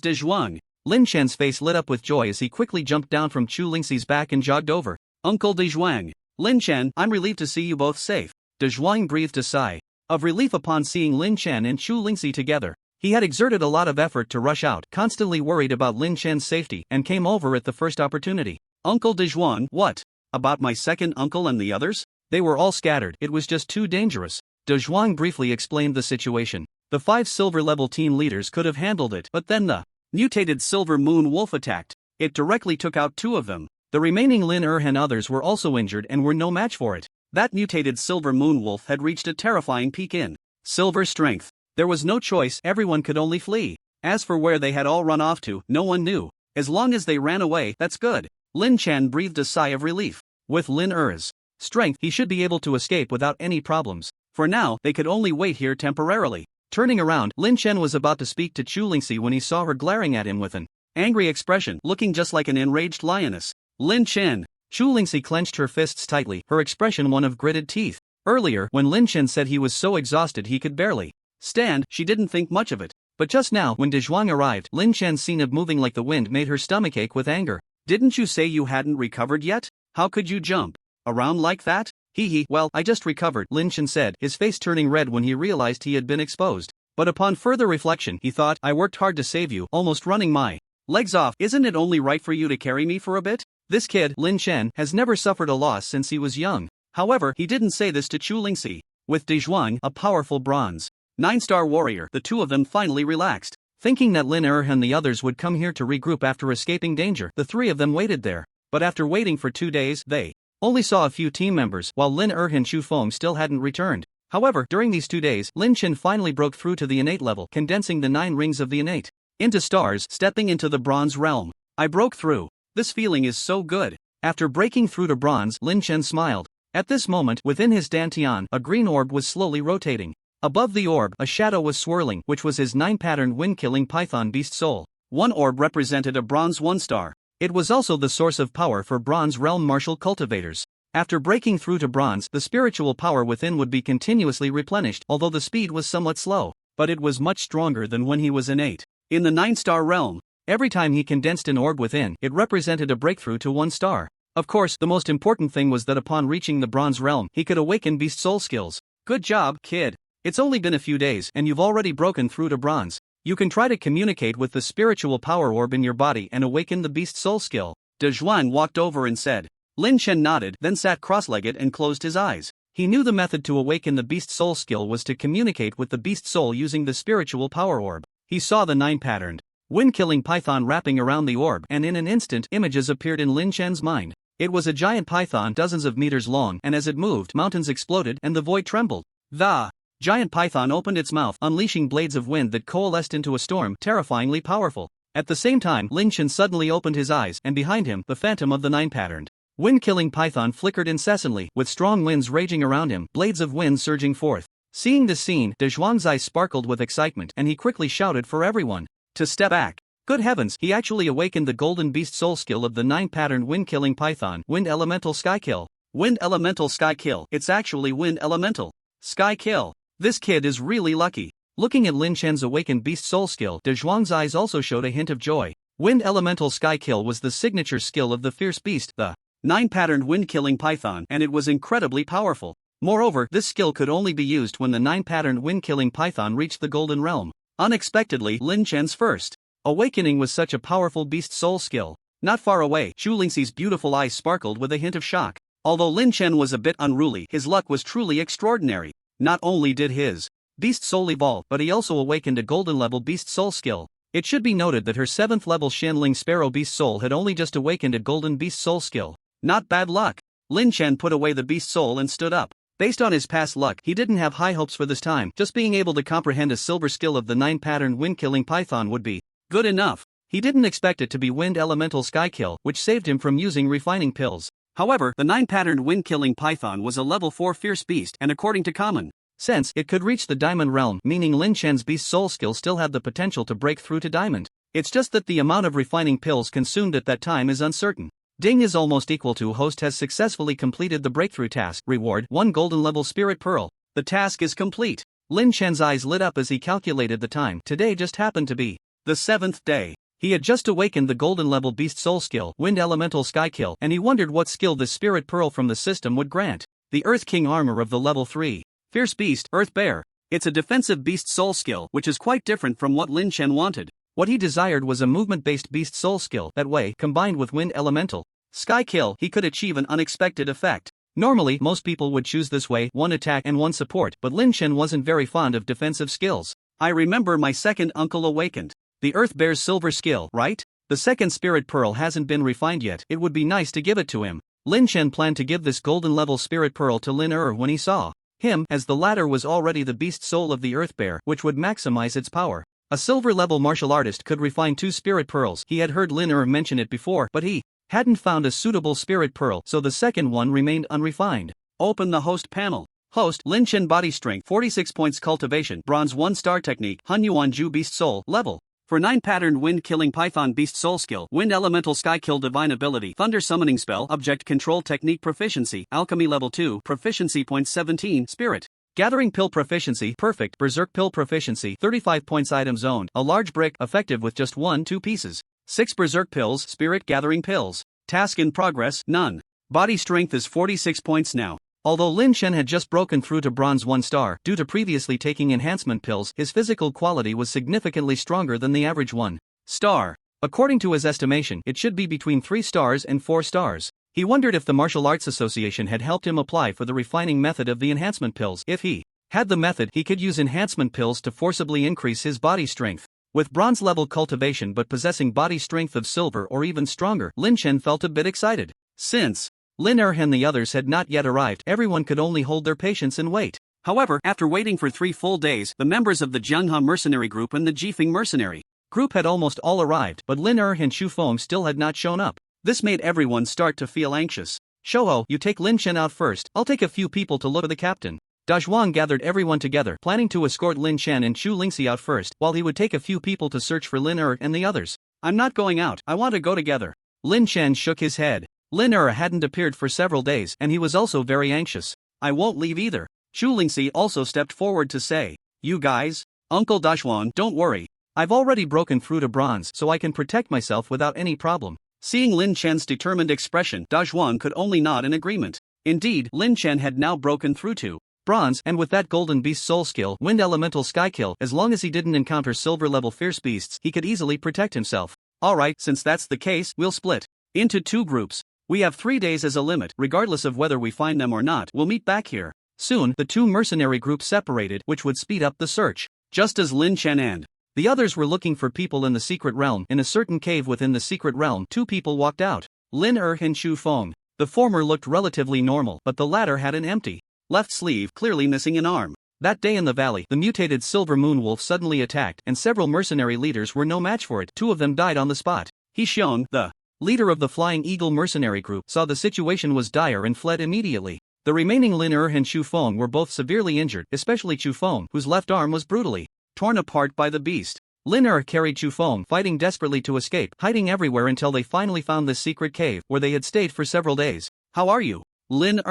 De Zhuang. Lin Chen's face lit up with joy as he quickly jumped down from Chu Lingxi's back and jogged over. "Uncle De Zhuang." "Lin Chen, I'm relieved to see you both safe." De Zhuang breathed a sigh of relief upon seeing Lin Chen and Chu Lingxi together. He had exerted a lot of effort to rush out, constantly worried about Lin Chen's safety, and came over at the first opportunity. "Uncle De Zhuang, what about my second uncle and the others?" "They were all scattered. It was just too dangerous." De Zhuang briefly explained the situation. The 5 silver-level team leaders could have handled it, but then the mutated Silver Moon Wolf attacked. It directly took out 2 of them. The remaining Lin and others were also injured and were no match for it. That mutated Silver Moon Wolf had reached a terrifying peak in silver strength. There was no choice, everyone could only flee. As for where they had all run off to, no one knew. As long as they ran away, that's good. Lin Chen breathed a sigh of relief. With Lin Er's strength, he should be able to escape without any problems. For now, they could only wait here temporarily. Turning around, Lin Chen was about to speak to Chu Lingxi when he saw her glaring at him with an angry expression, looking just like an enraged lioness. "Lin Chen." Chu Lingxi clenched her fists tightly, her expression one of gritted teeth. Earlier, when Lin Chen said he was so exhausted he could barely stand, she didn't think much of it. But just now, when De Zhuang arrived, Lin Chen's scene of moving like the wind made her stomach ache with anger. "Didn't you say you hadn't recovered yet? How could you jump around like that?" "Hee, well, I just recovered," Lin Chen said, his face turning red when he realized he had been exposed. But upon further reflection, he thought, "I worked hard to save you, almost running my legs off. Isn't it only right for you to carry me for a bit?" This kid, Lin Chen, has never suffered a loss since he was young. However, he didn't say this to Chu Lingxi. With De Zhuang, a powerful bronze 9-star warrior, the two of them finally relaxed. Thinking that Lin and the others would come here to regroup after escaping danger, the 3 of them waited there. But after waiting for 2 days, they only saw a few team members, while Lin and Chu Feng still hadn't returned. However, during these 2 days, Lin Chen finally broke through to the innate level, condensing the 9 rings of the innate into stars, stepping into the bronze realm. "I broke through. This feeling is so good." After breaking through to bronze, Lin Chen smiled. At this moment, within his dantian, a green orb was slowly rotating. Above the orb, a shadow was swirling, which was his 9-patterned wind-killing python beast soul. One orb represented a bronze 1-star. It was also the source of power for bronze realm martial cultivators. After breaking through to bronze, the spiritual power within would be continuously replenished, although the speed was somewhat slow, but it was much stronger than when he was innate. In the 9-star realm, every time he condensed an orb within, it represented a breakthrough to 1 star. Of course, the most important thing was that upon reaching the bronze realm, he could awaken beast soul skills. "Good job, kid. It's only been a few days, and you've already broken through to bronze. You can try to communicate with the spiritual power orb in your body and awaken the beast soul skill." De Zhuang walked over and said. Lin Chen nodded, then sat cross-legged and closed his eyes. He knew the method to awaken the beast soul skill was to communicate with the beast soul using the spiritual power orb. He saw the 9-patterned wind-killing python wrapping around the orb, and in an instant, images appeared in Lin Chen's mind. It was a giant python dozens of meters long, and as it moved, mountains exploded and the void trembled. The giant python opened its mouth, unleashing blades of wind that coalesced into a storm, terrifyingly powerful. At the same time, Lin Chen suddenly opened his eyes, and behind him, the phantom of the 9-patterned wind-killing python flickered incessantly, with strong winds raging around him, blades of wind surging forth. Seeing this scene, De Zhuang's eyes sparkled with excitement, and he quickly shouted for everyone to step back. Good heavens, he actually awakened the golden beast soul skill of the 9-patterned wind-killing python, Wind Elemental Sky Kill. Wind Elemental Sky Kill, it's actually Wind Elemental Sky Kill. This kid is really lucky. Looking at Lin Chen's awakened beast soul skill, De Zhuang's eyes also showed a hint of joy. Wind Elemental Sky Kill was the signature skill of the fierce beast, the 9-patterned wind-killing python, and it was incredibly powerful. Moreover, this skill could only be used when the 9-patterned wind-killing python reached the golden realm. Unexpectedly, Lin Chen's first awakening was such a powerful beast soul skill. Not far away, Chu Lingxi's beautiful eyes sparkled with a hint of shock. Although Lin Chen was a bit unruly, his luck was truly extraordinary. Not only did his beast soul evolve, but he also awakened a golden-level beast soul skill. It should be noted that her 7th-level Shanling Sparrow beast soul had only just awakened a golden beast soul skill. Not bad luck. Lin Chen put away the beast soul and stood up. Based on his past luck, he didn't have high hopes for this time. Just being able to comprehend a silver skill of the 9-patterned wind-killing python would be good enough. He didn't expect it to be Wind Elemental Sky Kill, which saved him from using refining pills. However, the 9-patterned wind-killing python was a level 4 fierce beast, and according to common sense, it could reach the diamond realm, meaning Lin Chen's beast soul skill still had the potential to break through to diamond. It's just that the amount of refining pills consumed at that time is uncertain. Ding is almost equal to host has successfully completed the breakthrough task. Reward 1 golden level spirit pearl. The task is complete. Lin Chen's eyes lit up as he calculated the time. Today just happened to be the 7th day. He had just awakened the golden level beast soul skill, wind elemental sky kill, and he wondered what skill this spirit pearl from the system would grant. The Earth King armor of the level 3. Fierce beast, Earth Bear. It's a defensive beast soul skill, which is quite different from what Lin Chen wanted. What he desired was a movement-based beast soul skill. That way, combined with wind elemental sky kill, he could achieve an unexpected effect. Normally, most people would choose this way, 1 attack and 1 support, but Lin Chen wasn't very fond of defensive skills. I remember my second uncle awakened. The Earth Bear's silver skill, right? The second spirit pearl hasn't been refined yet. It would be nice to give it to him. Lin Chen planned to give this golden level spirit pearl to Lin when he saw him, as the latter was already the beast soul of the Earth Bear, which would maximize its power. A silver level martial artist could refine 2 spirit pearls. He had heard Lin mention it before, but he hadn't found a suitable spirit pearl, so the second one remained unrefined. Open the host panel. Host, Lin Chen body strength, 46 points cultivation, bronze 1 star technique, Han Yuan Ju beast soul, level. For 9 patterned wind killing python beast soul skill, wind elemental sky kill divine ability, thunder summoning spell, object control technique proficiency, alchemy level 2, proficiency points 17, spirit. Gathering pill proficiency, perfect, berserk pill proficiency, 35 points items owned, a large brick, effective with just 1-2 pieces. 6 berserk pills, spirit gathering pills. Task in progress, none. Body strength is 46 points now. Although Lin Chen had just broken through to bronze 1 star, due to previously taking enhancement pills, his physical quality was significantly stronger than the average 1 star. According to his estimation, it should be between 3 stars and 4 stars. He wondered if the Martial Arts Association had helped him apply for the refining method of the enhancement pills. If he had the method, he could use enhancement pills to forcibly increase his body strength. With bronze level cultivation but possessing body strength of silver or even stronger, Lin Chen felt a bit excited. Since Lin and the others had not yet arrived, everyone could only hold their patience and wait. However, after waiting for 3 full days, the members of the Jianghe mercenary group and the Jifeng mercenary group had almost all arrived, but Lin and Xu Feng still had not shown up. This made everyone start to feel anxious. Shouho, you take Lin Chen out first, I'll take a few people to look for the captain. Dazhuang gathered everyone together, planning to escort Lin Chen and Xu Lingxi out first, while he would take a few people to search for Lin and the others. I'm not going out, I want to go together. Lin Chen shook his head. Lin hadn't appeared for several days, and he was also very anxious. I won't leave either. Xu Lingxi also stepped forward to say, you guys? Uncle Dazhuang, don't worry. I've already broken through to bronze, so I can protect myself without any problem. Seeing Lin Chen's determined expression, Dazhuang could only nod in agreement. Indeed, Lin Chen had now broken through to bronze, and with that golden beast soul skill, wind elemental sky kill, as long as he didn't encounter silver level fierce beasts, he could easily protect himself. Alright, since that's the case, we'll split into 2 groups. We have 3 days as a limit. Regardless of whether we find them or not, we'll meet back here. Soon, the 2 mercenary groups separated, which would speed up the search. Just as Lin Chen and the others were looking for people in the secret realm, in a certain cave within the secret realm, 2 people walked out. Lin and Xu Feng. The former looked relatively normal, but the latter had an empty left sleeve, clearly missing an arm. That day in the valley, the mutated silver moon wolf suddenly attacked, and several mercenary leaders were no match for it. 2 of them died on the spot. He Xiong, the leader of the Flying Eagle mercenary group, saw the situation was dire and fled immediately. The remaining Lin and Xu Feng were both severely injured, especially Xu Feng, whose left arm was brutally torn apart by the beast. Lin carried Xu Feng, fighting desperately to escape, hiding everywhere until they finally found this secret cave, where they had stayed for several days. How are you? Lin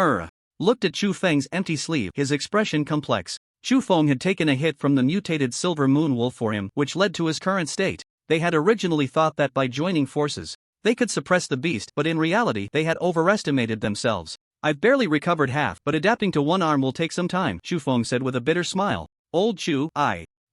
looked at Xu Feng's empty sleeve, his expression complex. Xu Feng had taken a hit from the mutated silver moon wolf for him, which led to his current state. They had originally thought that by joining forces, they could suppress the beast, but in reality they had overestimated themselves. I've barely recovered half, but adapting to 1 arm will take some time, Xu Feng said with a bitter smile. Old Xu,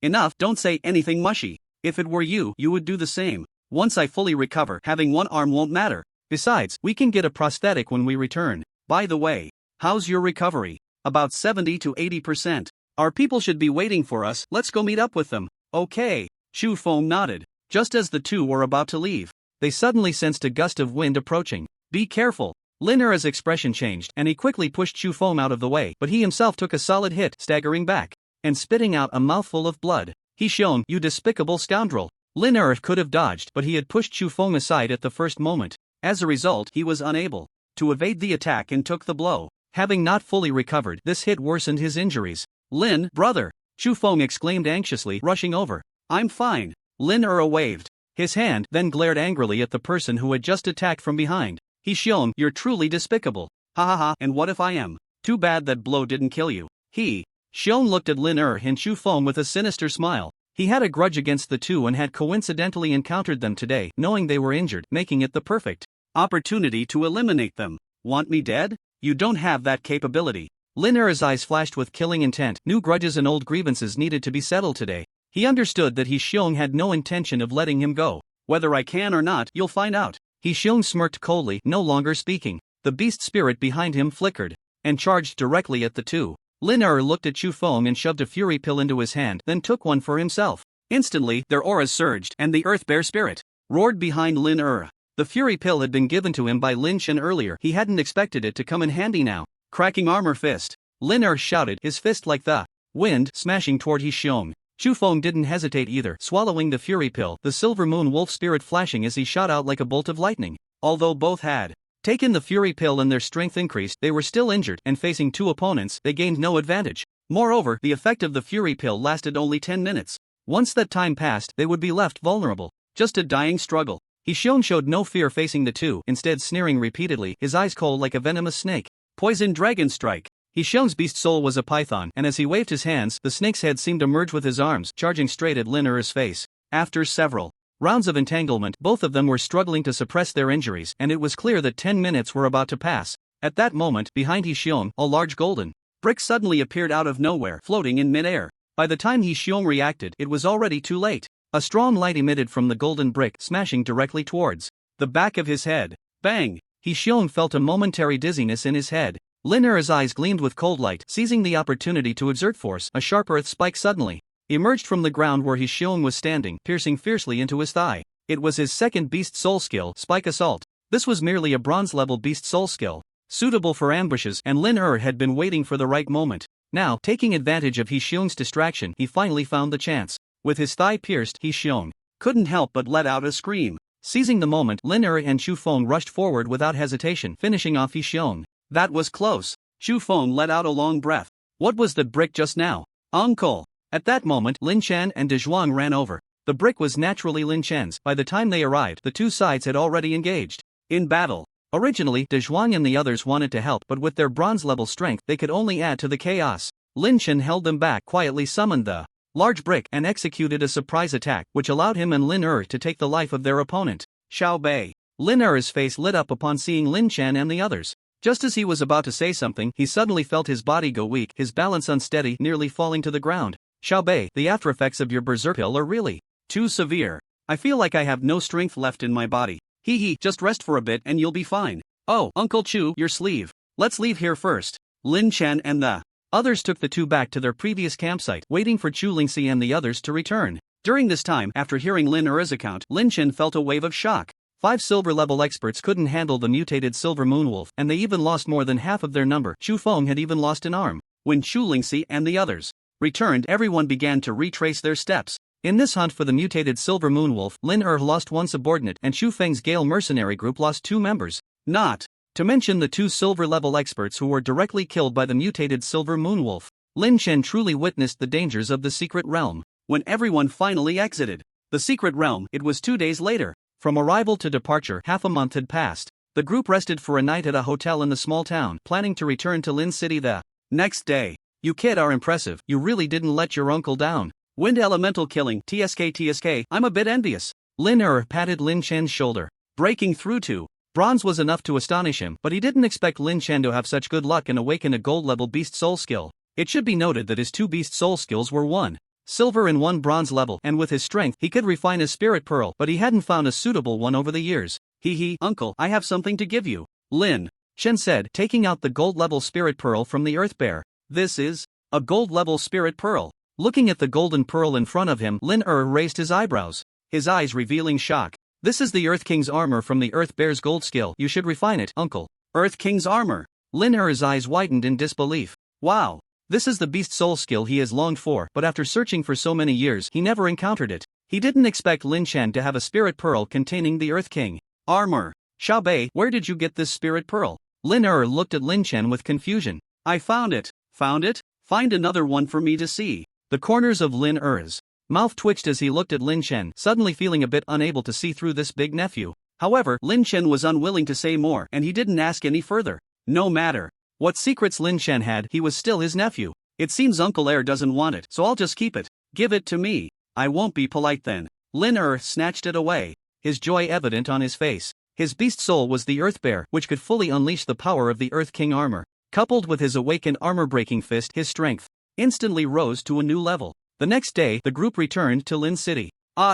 enough, don't say anything mushy. If it were you, you would do the same. Once I fully recover, having 1 arm won't matter. Besides, we can get a prosthetic when we return. By the way, how's your recovery? About 70 to 80%. Our people should be waiting for us, let's go meet up with them. Okay. Xu Feng nodded. Just as the 2 were about to leave, they suddenly sensed a gust of wind approaching. Be careful. Lin expression changed, and he quickly pushed Xu Feng out of the way, but he himself took a solid hit, staggering back and spitting out a mouthful of blood. He Xiong, you despicable scoundrel. Lin could have dodged, but he had pushed Xu Feng aside at the first moment. As a result, he was unable to evade the attack and took the blow. Having not fully recovered, this hit worsened his injuries. Lin, brother! Xu Feng exclaimed anxiously, rushing over. I'm fine. Lin waved His hand then glared angrily at the person who had just attacked from behind. He Xiong, you're truly despicable. Ha ha ha, and what if I am? Too bad that blow didn't kill you. Xiong looked at Lin and Chu Feng with a sinister smile. He had a grudge against the two and had coincidentally encountered them today, knowing they were injured, making it the perfect opportunity to eliminate them. Want me dead? You don't have that capability. Lin Er's eyes flashed with killing intent. New grudges and old grievances needed to be settled today. He understood that He Xiong had no intention of letting him go. Whether I can or not, you'll find out. He Xiong smirked coldly, no longer speaking. The beast spirit behind him flickered and charged directly at the two. Lin looked at Chu Feng and shoved a fury pill into his hand, then took one for himself. Instantly, their auras surged, and the Earth Bear spirit roared behind Lin The fury pill had been given to him by Lynch, and earlier he hadn't expected it to come in handy now. Cracking armor fist. Lin shouted, his fist like the wind, smashing toward He Xiong. Chu Feng didn't hesitate either, swallowing the fury pill, the silver moon wolf spirit flashing as he shot out like a bolt of lightning. Although both had taken the fury pill and their strength increased, they were still injured, and facing two opponents, they gained no advantage. Moreover, the effect of the fury pill lasted only 10 minutes. Once that time passed, they would be left vulnerable. Just a dying struggle. He Xiong showed no fear facing the two, instead sneering repeatedly, his eyes cold like a venomous snake. Poison Dragon Strike. He Xiong's beast soul was a python, and as he waved his hands, the snake's head seemed to merge with his arms, charging straight at Lin face. After several rounds of entanglement, both of them were struggling to suppress their injuries, and it was clear that 10 minutes were about to pass. At that moment, behind He Xiong, a large golden brick suddenly appeared out of nowhere, floating in midair. By the time He Xiong reacted, it was already too late. A strong light emitted from the golden brick, smashing directly towards the back of his head. Bang! He Xiong felt a momentary dizziness in his head. Lin eyes gleamed with cold light, seizing the opportunity to exert force. A sharp earth spike suddenly emerged from the ground where He Xiong was standing, piercing fiercely into his thigh. It was his second beast soul skill, Spike Assault. This was merely a bronze-level beast soul skill, suitable for ambushes, and Lin had been waiting for the right moment. Now, taking advantage of He Xiong's distraction, he finally found the chance. With his thigh pierced, He Xiong couldn't help but let out a scream. Seizing the moment, Lin and Chu Feng rushed forward without hesitation, finishing off He Xiong. That was close. Chu Feng let out a long breath. What was the brick just now? Uncle! At that moment, Lin Chen and De Zhuang ran over. The brick was naturally Lin Chen's. By the time they arrived, the two sides had already engaged in battle. Originally, De Zhuang and the others wanted to help, but with their bronze-level strength, they could only add to the chaos. Lin Chen held them back, quietly summoned the large brick, and executed a surprise attack, which allowed him and Lin to take the life of their opponent. Xiao Bei. Lin face lit up upon seeing Lin Chen and the others. Just as he was about to say something, he suddenly felt his body go weak, his balance unsteady, nearly falling to the ground. Xiao Bei, the aftereffects of your berserk pill are really too severe. I feel like I have no strength left in my body. Just rest for a bit and you'll be fine. Oh, Uncle Chu, your sleeve. Let's leave here first. Lin Chen and the others took the two back to their previous campsite, waiting for Chu Lingxi and the others to return. During this time, after hearing Lin account, Lin Chen felt a wave of shock. 5 silver-level experts couldn't handle the mutated silver moonwolf, and they even lost more than half of their number. Chu Feng had even lost an arm. When Chu Lingxi and the others returned, everyone began to retrace their steps. In this hunt for the mutated silver moonwolf, Lin lost one subordinate, and Chu Feng's Gale mercenary group lost 2 members. Not to mention the 2 silver-level experts who were directly killed by the mutated silver moonwolf. Lin Chen truly witnessed the dangers of the secret realm. When everyone finally exited the secret realm, it was 2 days later. From arrival to departure, half a month had passed. The group rested for a night at a hotel in the small town, planning to return to Lin City the next day. You kid are impressive, you really didn't let your uncle down. Wind elemental killing, TSK, I'm a bit envious. Lin patted Lin Chen's shoulder. Breaking through to bronze was enough to astonish him, but he didn't expect Lin Chen to have such good luck and awaken a gold-level beast soul skill. It should be noted that his 2 beast soul skills were 1 silver and 1 bronze level, and with his strength, he could refine his spirit pearl, but he hadn't found a suitable one over the years. Uncle, I have something to give you. Lin Chen said, taking out the gold-level spirit pearl from the earth bear. This is a gold-level spirit pearl. Looking at the golden pearl in front of him, Lin raised his eyebrows, his eyes revealing shock. This is the Earth King's armor from the Earth Bear's gold skill. You should refine it, Uncle. Earth King's armor. Lin eyes widened in disbelief. Wow. This is the beast soul skill he has longed for, but after searching for so many years, he never encountered it. He didn't expect Lin Chen to have a spirit pearl containing the Earth King armor. Xiao Bei, where did you get this spirit pearl? Lin looked at Lin Chen with confusion. I found it. Found it? Find another one for me to see. The corners of Lin Mouth twitched as he looked at Lin Chen, suddenly feeling a bit unable to see through this big nephew. However, Lin Chen was unwilling to say more and he didn't ask any further. No matter what secrets Lin Chen had, he was still his nephew. It seems Uncle Air doesn't want it, so I'll just keep it. Give it to me. I won't be polite then. Lin snatched it away, his joy evident on his face. His beast soul was the Earth Bear, which could fully unleash the power of the Earth King armor. Coupled with his awakened armor-breaking fist, his strength instantly rose to a new level. The next day, the group returned to Lin City.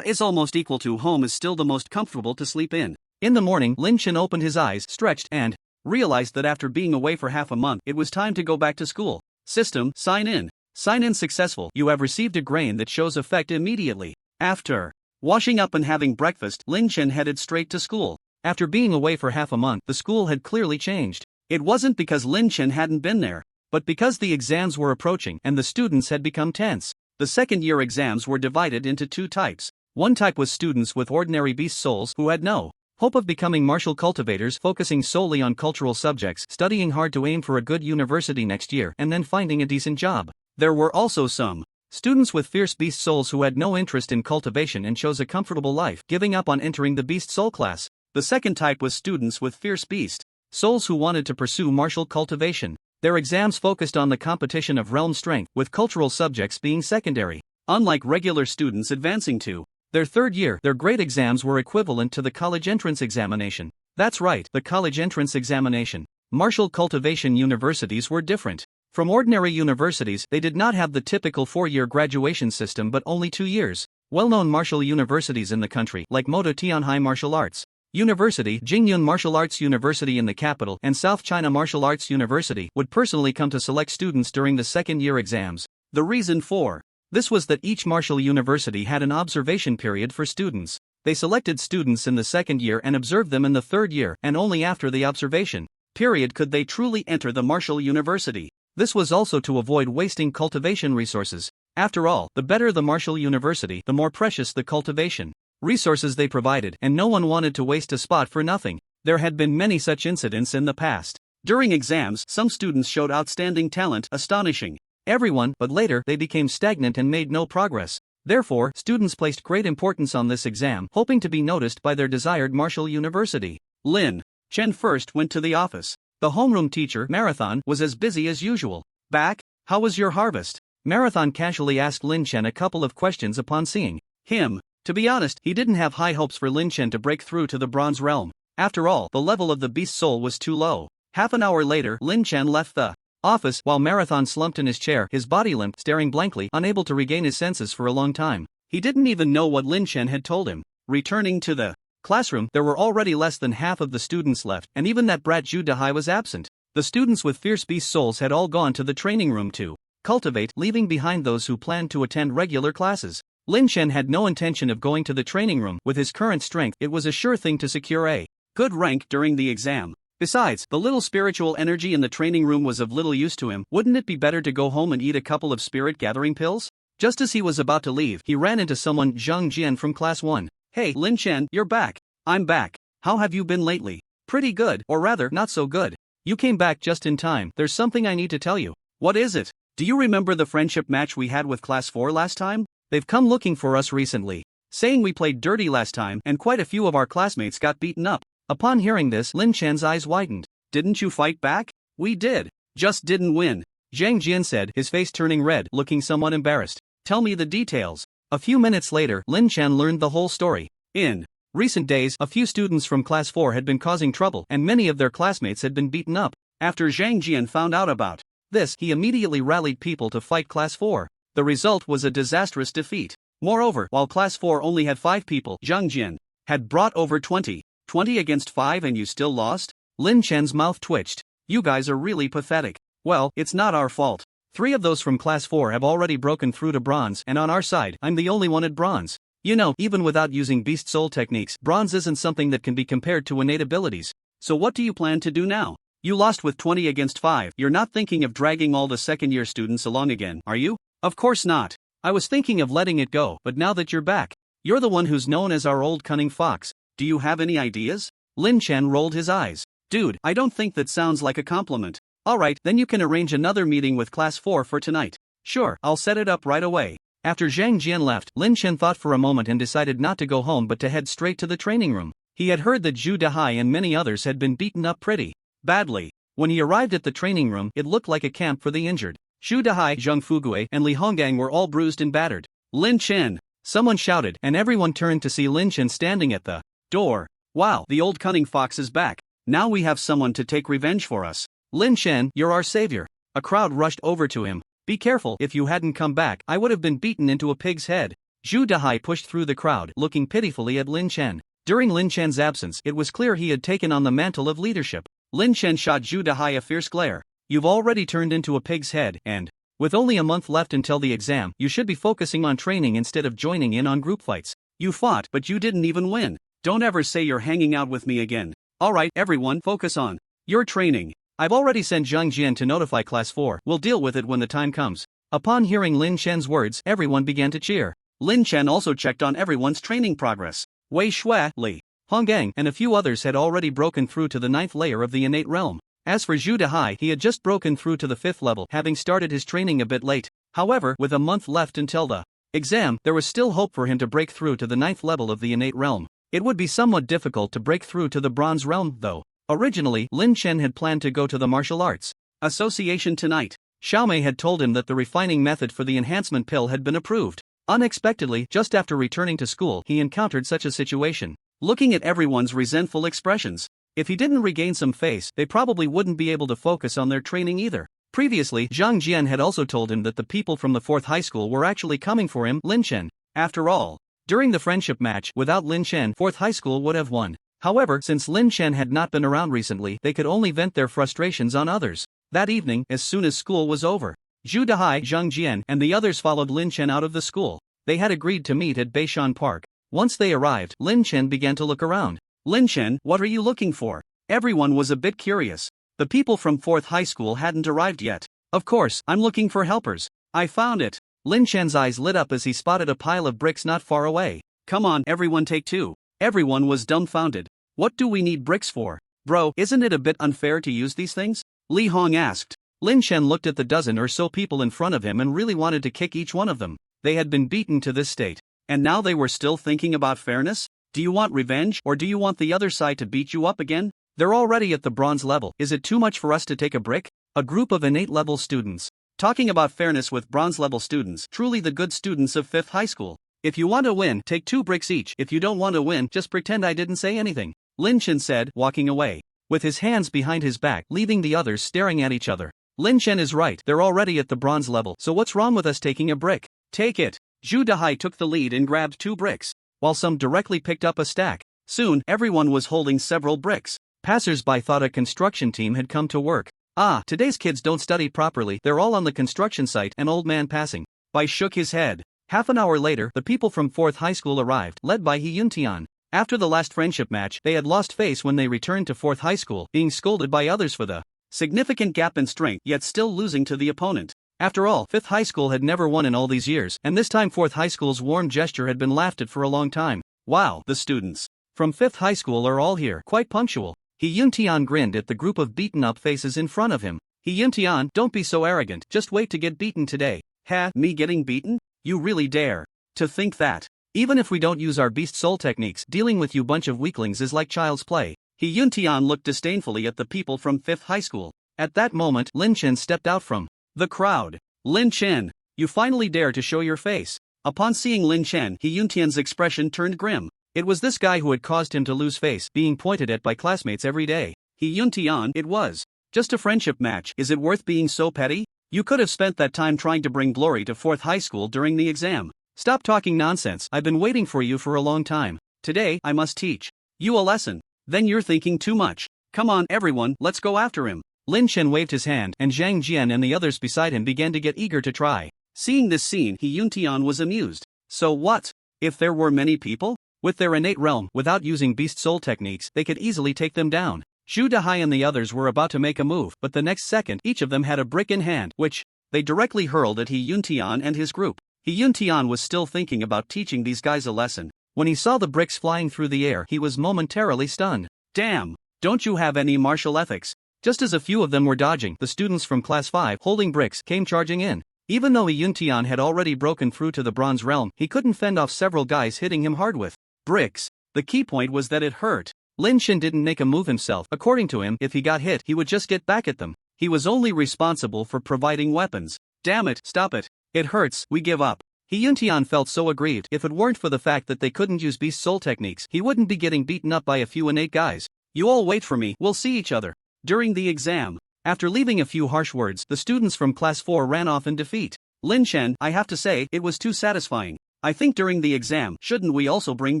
Is almost equal to home is still the most comfortable to sleep in. In the morning, Lin Chen opened his eyes, stretched, and realized that after being away for half a month, it was time to go back to school. System, sign in. Sign in successful. You have received a grain that shows effect immediately. After washing up and having breakfast, Lin Chen headed straight to school. After being away for half a month, the school had clearly changed. It wasn't because Lin Chen hadn't been there, but because the exams were approaching and the students had become tense. The second-year exams were divided into two types. One type was students with ordinary beast souls who had no hope of becoming martial cultivators, focusing solely on cultural subjects, studying hard to aim for a good university next year and then finding a decent job. There were also some students with fierce beast souls who had no interest in cultivation and chose a comfortable life, giving up on entering the beast soul class. The second type was students with fierce beast souls who wanted to pursue martial cultivation. Their exams focused on the competition of realm strength, with cultural subjects being secondary. Unlike regular students advancing to their third year, their grade exams were equivalent to the college entrance examination. That's right, the college entrance examination. Martial cultivation universities were different. From ordinary universities, they did not have the typical 4-year graduation system but only 2 years. Well-known martial universities in the country, like Moto Tianhai Martial Arts University, Jingyun Martial Arts University in the capital, and South China Martial Arts University, would personally come to select students during the second-year exams. The reason for this was that each martial university had an observation period for students. They selected students in the second year and observed them in the third year, and only after the observation period could they truly enter the martial university. This was also to avoid wasting cultivation resources. After all, the better the martial university, the more precious the cultivation resources they provided, and no one wanted to waste a spot for nothing. There had been many such incidents in the past. During exams, some students showed outstanding talent, astonishing everyone, but later they became stagnant and made no progress. Therefore, students placed great importance on this exam, hoping to be noticed by their desired martial university. Lin Chen first went to the office. The homeroom teacher, Marathon, was as busy as usual. Back? How was your harvest? Marathon casually asked Lin Chen a couple of questions upon seeing him. To be honest, he didn't have high hopes for Lin Chen to break through to the bronze realm. After all, the level of the beast soul was too low. Half an hour later, Lin Chen left the office while Marathon slumped in his chair, his body limp, staring blankly, unable to regain his senses for a long time. He didn't even know what Lin Chen had told him. Returning to the classroom, there were already less than half of the students left, and even that brat Zhu Dahai was absent. The students with fierce beast souls had all gone to the training room to cultivate, leaving behind those who planned to attend regular classes. Lin Chen had no intention of going to the training room. With his current strength, it was a sure thing to secure a good rank during the exam. Besides, the little spiritual energy in the training room was of little use to him. Wouldn't it be better to go home and eat a couple of spirit-gathering pills? Just as he was about to leave, he ran into someone, Zhang Jian from Class 1. Hey, Lin Chen, you're back. I'm back. How have you been lately? Pretty good, or rather, not so good. You came back just in time. There's something I need to tell you. What is it? Do you remember the friendship match we had with Class 4 last time? They've come looking for us recently, saying we played dirty last time and quite a few of our classmates got beaten up. Upon hearing this, Lin Chen's eyes widened. Didn't you fight back? We did. Just didn't win. Zhang Jian said, his face turning red, looking somewhat embarrassed. Tell me the details. A few minutes later, Lin Chen learned the whole story. In recent days, a few students from Class 4 had been causing trouble and many of their classmates had been beaten up. After Zhang Jian found out about this, he immediately rallied people to fight Class 4. The result was a disastrous defeat. Moreover, while Class 4 only had 5 people, Zhang Jian had brought over 20. 20 against 5 and you still lost? Lin Chen's mouth twitched. You guys are really pathetic. Well, it's not our fault. 3 of those from Class 4 have already broken through to bronze, and on our side, I'm the only one at bronze. You know, even without using beast soul techniques, bronze isn't something that can be compared to innate abilities. So what do you plan to do now? You lost with 20 against 5. You're not thinking of dragging all the second-year students along again, are you? Of course not. I was thinking of letting it go, but now that you're back, you're the one who's known as our old cunning fox. Do you have any ideas? Lin Chen rolled his eyes. Dude, I don't think that sounds like a compliment. Alright, then you can arrange another meeting with Class 4 for tonight. Sure, I'll set it up right away. After Zhang Jian left, Lin Chen thought for a moment and decided not to go home but to head straight to the training room. He had heard that Zhu Dehai and many others had been beaten up pretty badly. When he arrived at the training room, it looked like a camp for the injured. Zhu Dehai, Zheng Fugue, and Li Honggang were all bruised and battered. Lin Chen! Someone shouted, and everyone turned to see Lin Chen standing at the door. Wow, the old cunning fox is back. Now we have someone to take revenge for us. Lin Chen, you're our savior. A crowd rushed over to him. Be careful, if you hadn't come back, I would have been beaten into a pig's head. Zhu Dehai pushed through the crowd, looking pitifully at Lin Chen. During Lin Chen's absence, it was clear he had taken on the mantle of leadership. Lin Chen shot Zhu Dehai a fierce glare. You've already turned into a pig's head, and with only a month left until the exam, you should be focusing on training instead of joining in on group fights. You fought, but you didn't even win. Don't ever say you're hanging out with me again. Alright, everyone, focus on your training. I've already sent Zhang Jian to notify Class 4. We'll deal with it when the time comes. Upon hearing Lin Chen's words, everyone began to cheer. Lin Chen also checked on everyone's training progress. Wei Shui, Li Honggang, and a few others had already broken through to the 9th layer of the innate realm. As for Zhu Dehai, he had just broken through to the 5th level, having started his training a bit late. However, with a month left until the exam, there was still hope for him to break through to the 9th level of the innate realm. It would be somewhat difficult to break through to the bronze realm, though. Originally, Lin Chen had planned to go to the martial arts association tonight. Xiaomei had told him that the refining method for the enhancement pill had been approved. Unexpectedly, just after returning to school, he encountered such a situation. Looking at everyone's resentful expressions, if he didn't regain some face, they probably wouldn't be able to focus on their training either. Previously, Zhang Jian had also told him that the people from the 4th high school were actually coming for him, Lin Chen. After all, during the friendship match, without Lin Chen, 4th high school would have won. However, since Lin Chen had not been around recently, they could only vent their frustrations on others. That evening, as soon as school was over, Zhu Dehai, Zhang Jian, and the others followed Lin Chen out of the school. They had agreed to meet at Beishan Park. Once they arrived, Lin Chen began to look around. Lin Chen, what are you looking for? Everyone was a bit curious. The people from 4th high school hadn't arrived yet. Of course, I'm looking for helpers. I found it. Lin Chen's eyes lit up as he spotted a pile of bricks not far away. Come on, everyone, take two. Everyone was dumbfounded. What do we need bricks for? Bro, isn't it a bit unfair to use these things? Li Hong asked. Lin Chen looked at the dozen or so people in front of him and really wanted to kick each one of them. They had been beaten to this state, and now they were still thinking about fairness? Do you want revenge, or do you want the other side to beat you up again? They're already at the bronze level. Is it too much for us to take a brick? A group of innate level students. Talking about fairness with bronze level students, truly the good students of 5th high school. If you want to win, take 2 bricks each. If you don't want to win, just pretend I didn't say anything. Lin Chen said, walking away, with his hands behind his back, leaving the others staring at each other. Lin Chen is right, they're already at the bronze level, so what's wrong with us taking a brick? Take it. Zhu Dehai took the lead and grabbed 2 bricks, while some directly picked up a stack. Soon, everyone was holding several bricks. Passers-by thought a construction team had come to work. Ah, today's kids don't study properly, they're all on the construction site. An old man passing by shook his head. Half an hour later, the people from 4th high school arrived, led by He Yuntian. After the last friendship match, they had lost face when they returned to 4th high school, being scolded by others for the significant gap in strength, yet still losing to the opponent. After all, 5th high school had never won in all these years, and this time 4th high school's warm gesture had been laughed at for a long time. Wow, the students from 5th high school are all here, quite punctual. He Yuntian grinned at the group of beaten-up faces in front of him. He Yuntian, don't be so arrogant, just wait to get beaten today. Ha, me getting beaten? You really dare to think that? Even if we don't use our beast soul techniques, dealing with you bunch of weaklings is like child's play. He Yuntian looked disdainfully at the people from 5th high school. At that moment, Lin Chen stepped out from the crowd. Lin Chen, you finally dare to show your face. Upon seeing Lin Chen, He Yuntian's expression turned grim. It was this guy who had caused him to lose face, being pointed at by classmates every day. He Yuntian, it was just a friendship match. Is it worth being so petty? You could have spent that time trying to bring glory to 4th high school during the exam. Stop talking nonsense. I've been waiting for you for a long time. Today, I must teach you a lesson. Then you're thinking too much. Come on, everyone, let's go after him. Lin Chen waved his hand, and Zhang Jian and the others beside him began to get eager to try. Seeing this scene, He Yuntian was amused. So what? If there were many people? With their innate realm, without using beast soul techniques, they could easily take them down. Zhu Dehai and the others were about to make a move, but the next second, each of them had a brick in hand, which they directly hurled at He Yuntian and his group. He Yuntian was still thinking about teaching these guys a lesson. When he saw the bricks flying through the air, he was momentarily stunned. Damn! Don't you have any martial ethics? Just as a few of them were dodging, the students from Class 5 holding bricks came charging in. Even though Yuntian had already broken through to the bronze realm, he couldn't fend off several guys hitting him hard with bricks. The key point was that it hurt. Lynch didn't make a move himself. According to him, if he got hit, he would just get back at them. He was only responsible for providing weapons. Damn it, stop it. It hurts, we give up. Yuntian felt so aggrieved. If it weren't for the fact that they couldn't use beast soul techniques, he wouldn't be getting beaten up by a few innate guys. You all wait for me, we'll see each other. During the exam, after leaving a few harsh words, the students from class 4 ran off in defeat. Lin Chen, I have to say, it was too satisfying. I think during the exam, shouldn't we also bring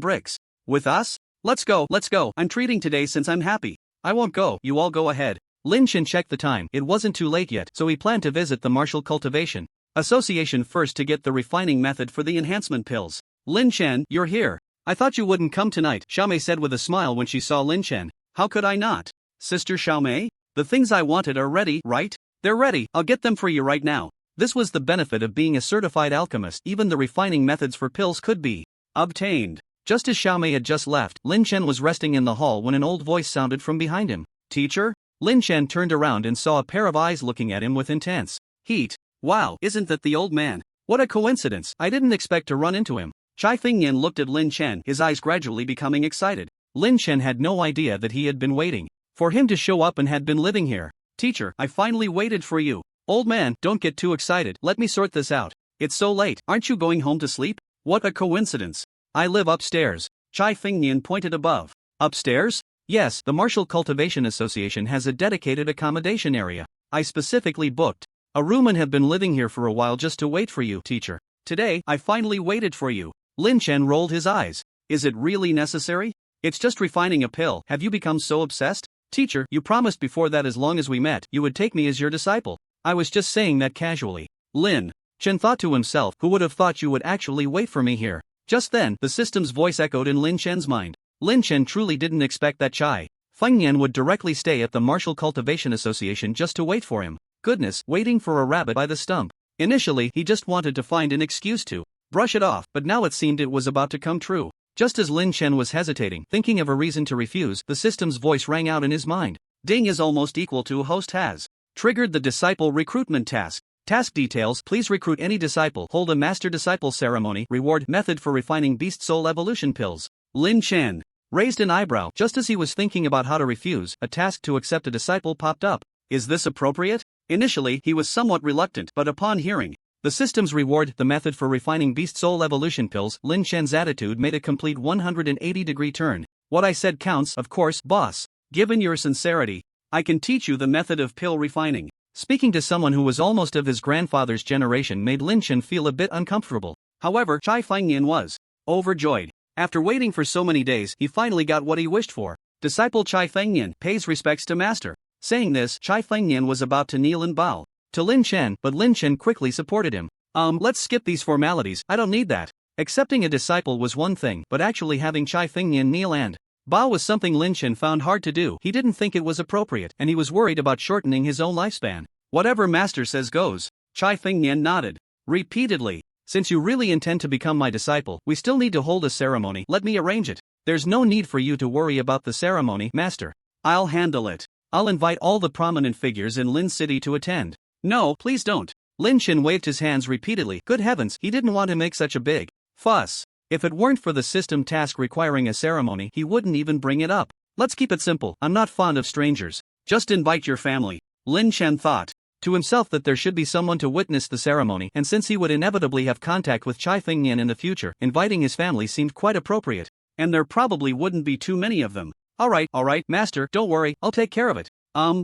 bricks with us? Let's go, I'm treating today since I'm happy. I won't go, you all go ahead. Lin Chen checked the time. It wasn't too late yet, so he planned to visit the Martial Cultivation Association first to get the refining method for the enhancement pills. Lin Chen, you're here. I thought you wouldn't come tonight, Xiaomei said with a smile when she saw Lin Chen. How could I not? Sister Xiaomei? The things I wanted are ready, right? They're ready, I'll get them for you right now. This was the benefit of being a certified alchemist. Even the refining methods for pills could be obtained. Just as Xiaomei had just left, Lin Chen was resting in the hall when an old voice sounded from behind him. Teacher? Lin Chen turned around and saw a pair of eyes looking at him with intense heat. Wow, isn't that the old man? What a coincidence, I didn't expect to run into him. Chai Fingyan looked at Lin Chen, his eyes gradually becoming excited. Lin Chen had no idea that he had been waiting for him to show up and had been living here. Teacher, I finally waited for you. Old man, don't get too excited, let me sort this out. It's so late, aren't you going home to sleep? What a coincidence. I live upstairs. Chai Fingyan pointed above. Upstairs? Yes, the Martial Cultivation Association has a dedicated accommodation area. I specifically booked a room and have been living here for a while just to wait for you, teacher. Today, I finally waited for you. Lin Chen rolled his eyes. Is it really necessary? It's just refining a pill. Have you become so obsessed? Teacher, you promised before that as long as we met, you would take me as your disciple. I was just saying that casually. Lin Chen thought to himself, who would have thought you would actually wait for me here? Just then, the system's voice echoed in Lin Chen's mind. Lin Chen truly didn't expect that Chai Fengyan would directly stay at the Martial Cultivation Association just to wait for him. Goodness, waiting for a rabbit by the stump. Initially, he just wanted to find an excuse to brush it off, but now it seemed it was about to come true. Just as Lin Chen was hesitating, thinking of a reason to refuse, the system's voice rang out in his mind. Ding is almost equal to host has triggered the disciple recruitment task. Task details: please recruit any disciple, hold a master disciple ceremony, reward method for refining beast soul evolution pills. Lin Chen raised an eyebrow. Just as he was thinking about how to refuse, a task to accept a disciple popped up. Is this appropriate? Initially, he was somewhat reluctant, but upon hearing the system's reward, the method for refining beast soul evolution pills, Lin Chen's attitude made a complete 180-degree turn. What I said counts, of course, boss. Given your sincerity, I can teach you the method of pill refining. Speaking to someone who was almost of his grandfather's generation made Lin Chen feel a bit uncomfortable. However, Chai Fengyan was overjoyed. After waiting for so many days, he finally got what he wished for. Disciple Chai Fengyan pays respects to master. Saying this, Chai Fengyan was about to kneel and bow to Lin Chen, but Lin Chen quickly supported him. Let's skip these formalities, I don't need that. Accepting a disciple was one thing, but actually having Chai Fengyan kneel and bow was something Lin Chen found hard to do. He didn't think it was appropriate, and he was worried about shortening his own lifespan. Whatever master says goes. Chai Fengyan nodded repeatedly. Since you really intend to become my disciple, we still need to hold a ceremony. Let me arrange it. There's no need for you to worry about the ceremony, master. I'll handle it. I'll invite all the prominent figures in Lin City to attend. No, please don't. Lin Chen waved his hands repeatedly. Good heavens, he didn't want to make such a big fuss. If it weren't for the system task requiring a ceremony, he wouldn't even bring it up. Let's keep it simple. I'm not fond of strangers. Just invite your family. Lin Chen thought to himself that there should be someone to witness the ceremony, and since he would inevitably have contact with Chai Fengyan in the future, inviting his family seemed quite appropriate. And there probably wouldn't be too many of them. Alright, master, don't worry, I'll take care of it.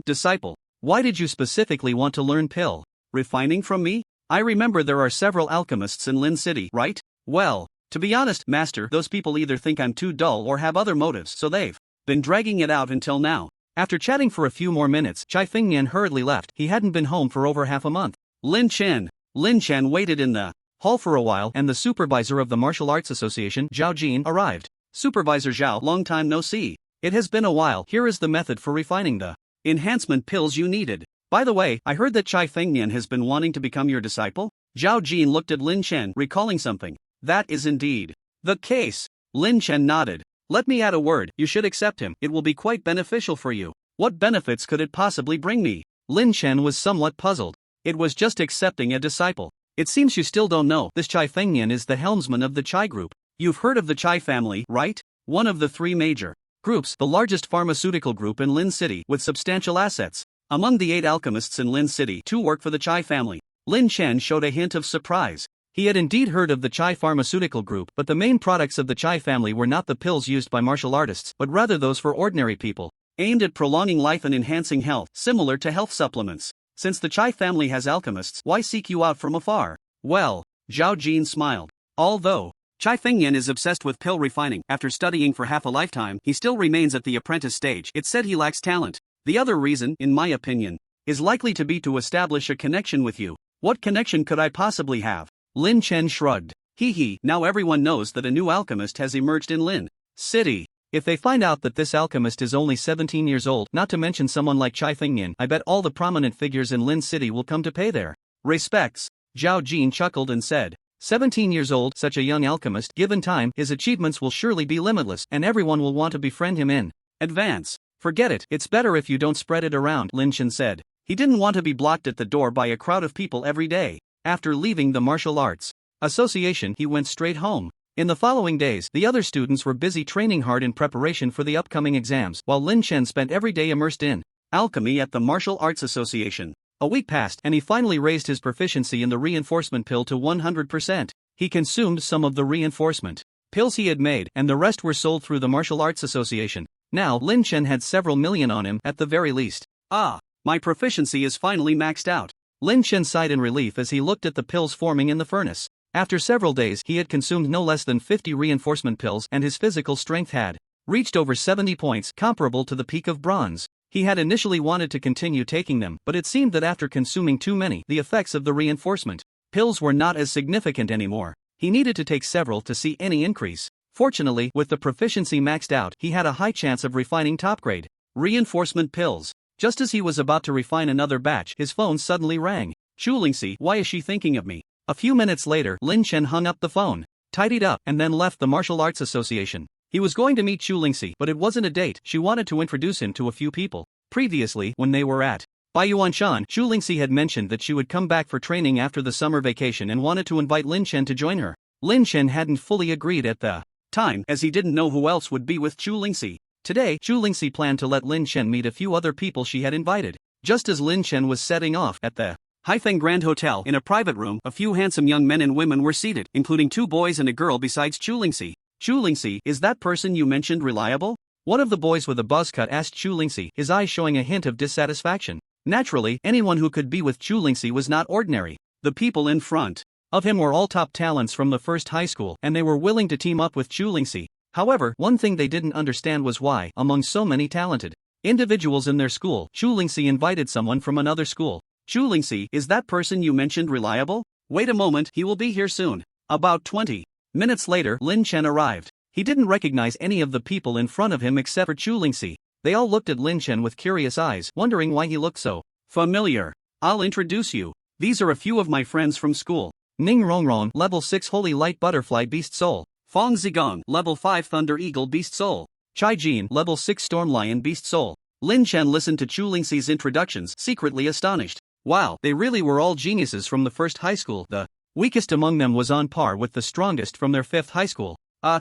Disciple. Why did you specifically want to learn pill refining from me? I remember there are several alchemists in Lin City, right? Well, to be honest, master, those people either think I'm too dull or have other motives, so they've been dragging it out until now. After chatting for a few more minutes, Chai Fengyan hurriedly left. He hadn't been home for over half a month. Lin Chen waited in the hall for a while, and the supervisor of the Martial Arts Association, Zhao Jin, arrived. Supervisor Zhao, long time no see. It has been a while. Here is the method for refining the enhancement pills you needed. By the way, I heard that Chai Fengyan has been wanting to become your disciple? Zhao Jin looked at Lin Chen, recalling something. That is indeed the case. Lin Chen nodded. Let me add a word, you should accept him, it will be quite beneficial for you. What benefits could it possibly bring me? Lin Chen was somewhat puzzled. It was just accepting a disciple. It seems you still don't know. This Chai Fengnian is the helmsman of the Chai Group. You've heard of the Chai family, right? One of the three major groups, the largest pharmaceutical group in Lin City with substantial assets. Among the 8 alchemists in Lin City, 2 work for the Chai family. Lin Chen showed a hint of surprise. He had indeed heard of the Chai pharmaceutical group, but the main products of the Chai family were not the pills used by martial artists, but rather those for ordinary people, aimed at prolonging life and enhancing health, similar to health supplements. Since the Chai family has alchemists, why seek you out from afar? Well, Zhao Jin smiled. Although Chai Fengnian is obsessed with pill refining, after studying for half a lifetime, he still remains at the apprentice stage. It's said he lacks talent. The other reason, in my opinion, is likely to be to establish a connection with you. What connection could I possibly have? Lin Chen shrugged. Now everyone knows that a new alchemist has emerged in Lin City. If they find out that this alchemist is only 17 years old, not to mention someone like Chai Fengnian, I bet all the prominent figures in Lin City will come to pay their respects. Zhao Jin chuckled and said, 17 years old, such a young alchemist, given time, his achievements will surely be limitless, and everyone will want to befriend him in advance. Forget it, it's better if you don't spread it around, Lin Chen said. He didn't want to be blocked at the door by a crowd of people every day. After leaving the martial arts association, he went straight home. In the following days, the other students were busy training hard in preparation for the upcoming exams, while Lin Chen spent every day immersed in alchemy at the Martial Arts Association. A week passed, and he finally raised his proficiency in the reinforcement pill to 100%. He consumed some of the reinforcement pills he had made, and the rest were sold through the Martial Arts Association. Now, Lin Chen had several million on him, at the very least. My proficiency is finally maxed out. Lin Chen sighed in relief as he looked at the pills forming in the furnace. After several days, he had consumed no less than 50 reinforcement pills, and his physical strength had reached over 70 points, comparable to the peak of bronze. He had initially wanted to continue taking them, but it seemed that after consuming too many, the effects of the reinforcement pills were not as significant anymore. He needed to take several to see any increase. Fortunately, with the proficiency maxed out, he had a high chance of refining top-grade reinforcement pills. Just as he was about to refine another batch, his phone suddenly rang. Chulingxi, why is she thinking of me? A few minutes later, Lin Chen hung up the phone, tidied up, and then left the Martial Arts Association. He was going to meet Chulingxi, but it wasn't a date. She wanted to introduce him to a few people. Previously, when they were at Baiyuanshan, Chulingxi had mentioned that she would come back for training after the summer vacation and wanted to invite Lin Chen to join her. Lin Chen hadn't fully agreed at the time, as he didn't know who else would be with Chulingxi. Today, Chulingxi planned to let Lin Chen meet a few other people she had invited. Just as Lin Chen was setting off at the Haifeng Grand Hotel, in a private room, a few handsome young men and women were seated, including 2 boys and a girl besides Chulingxi. Chulingxi, is that person you mentioned reliable? One of the boys with a buzz cut asked Chulingxi, his eyes showing a hint of dissatisfaction. Naturally, anyone who could be with Chulingxi was not ordinary. The people in front of him were all top talents from the first high school, and they were willing to team up with Chulingxi. However, one thing they didn't understand was why, among so many talented individuals in their school, Chulingxi invited someone from another school. Chulingxi, is that person you mentioned reliable? Wait a moment, he will be here soon. About 20 minutes later, Lin Chen arrived. He didn't recognize any of the people in front of him except for Chulingxi. They all looked at Lin Chen with curious eyes, wondering why he looked so familiar. I'll introduce you. These are a few of my friends from school. Ning Rongrong, level 6 Holy Light Butterfly Beast Soul. Fong Zigong, level 5 Thunder Eagle Beast Soul. Chai Jin, level 6 Storm Lion Beast Soul. Lin Chen listened to Chulingxi's introductions, secretly astonished. Wow, they really were all geniuses from the first high school. The weakest among them was on par with the strongest from their 5th high school.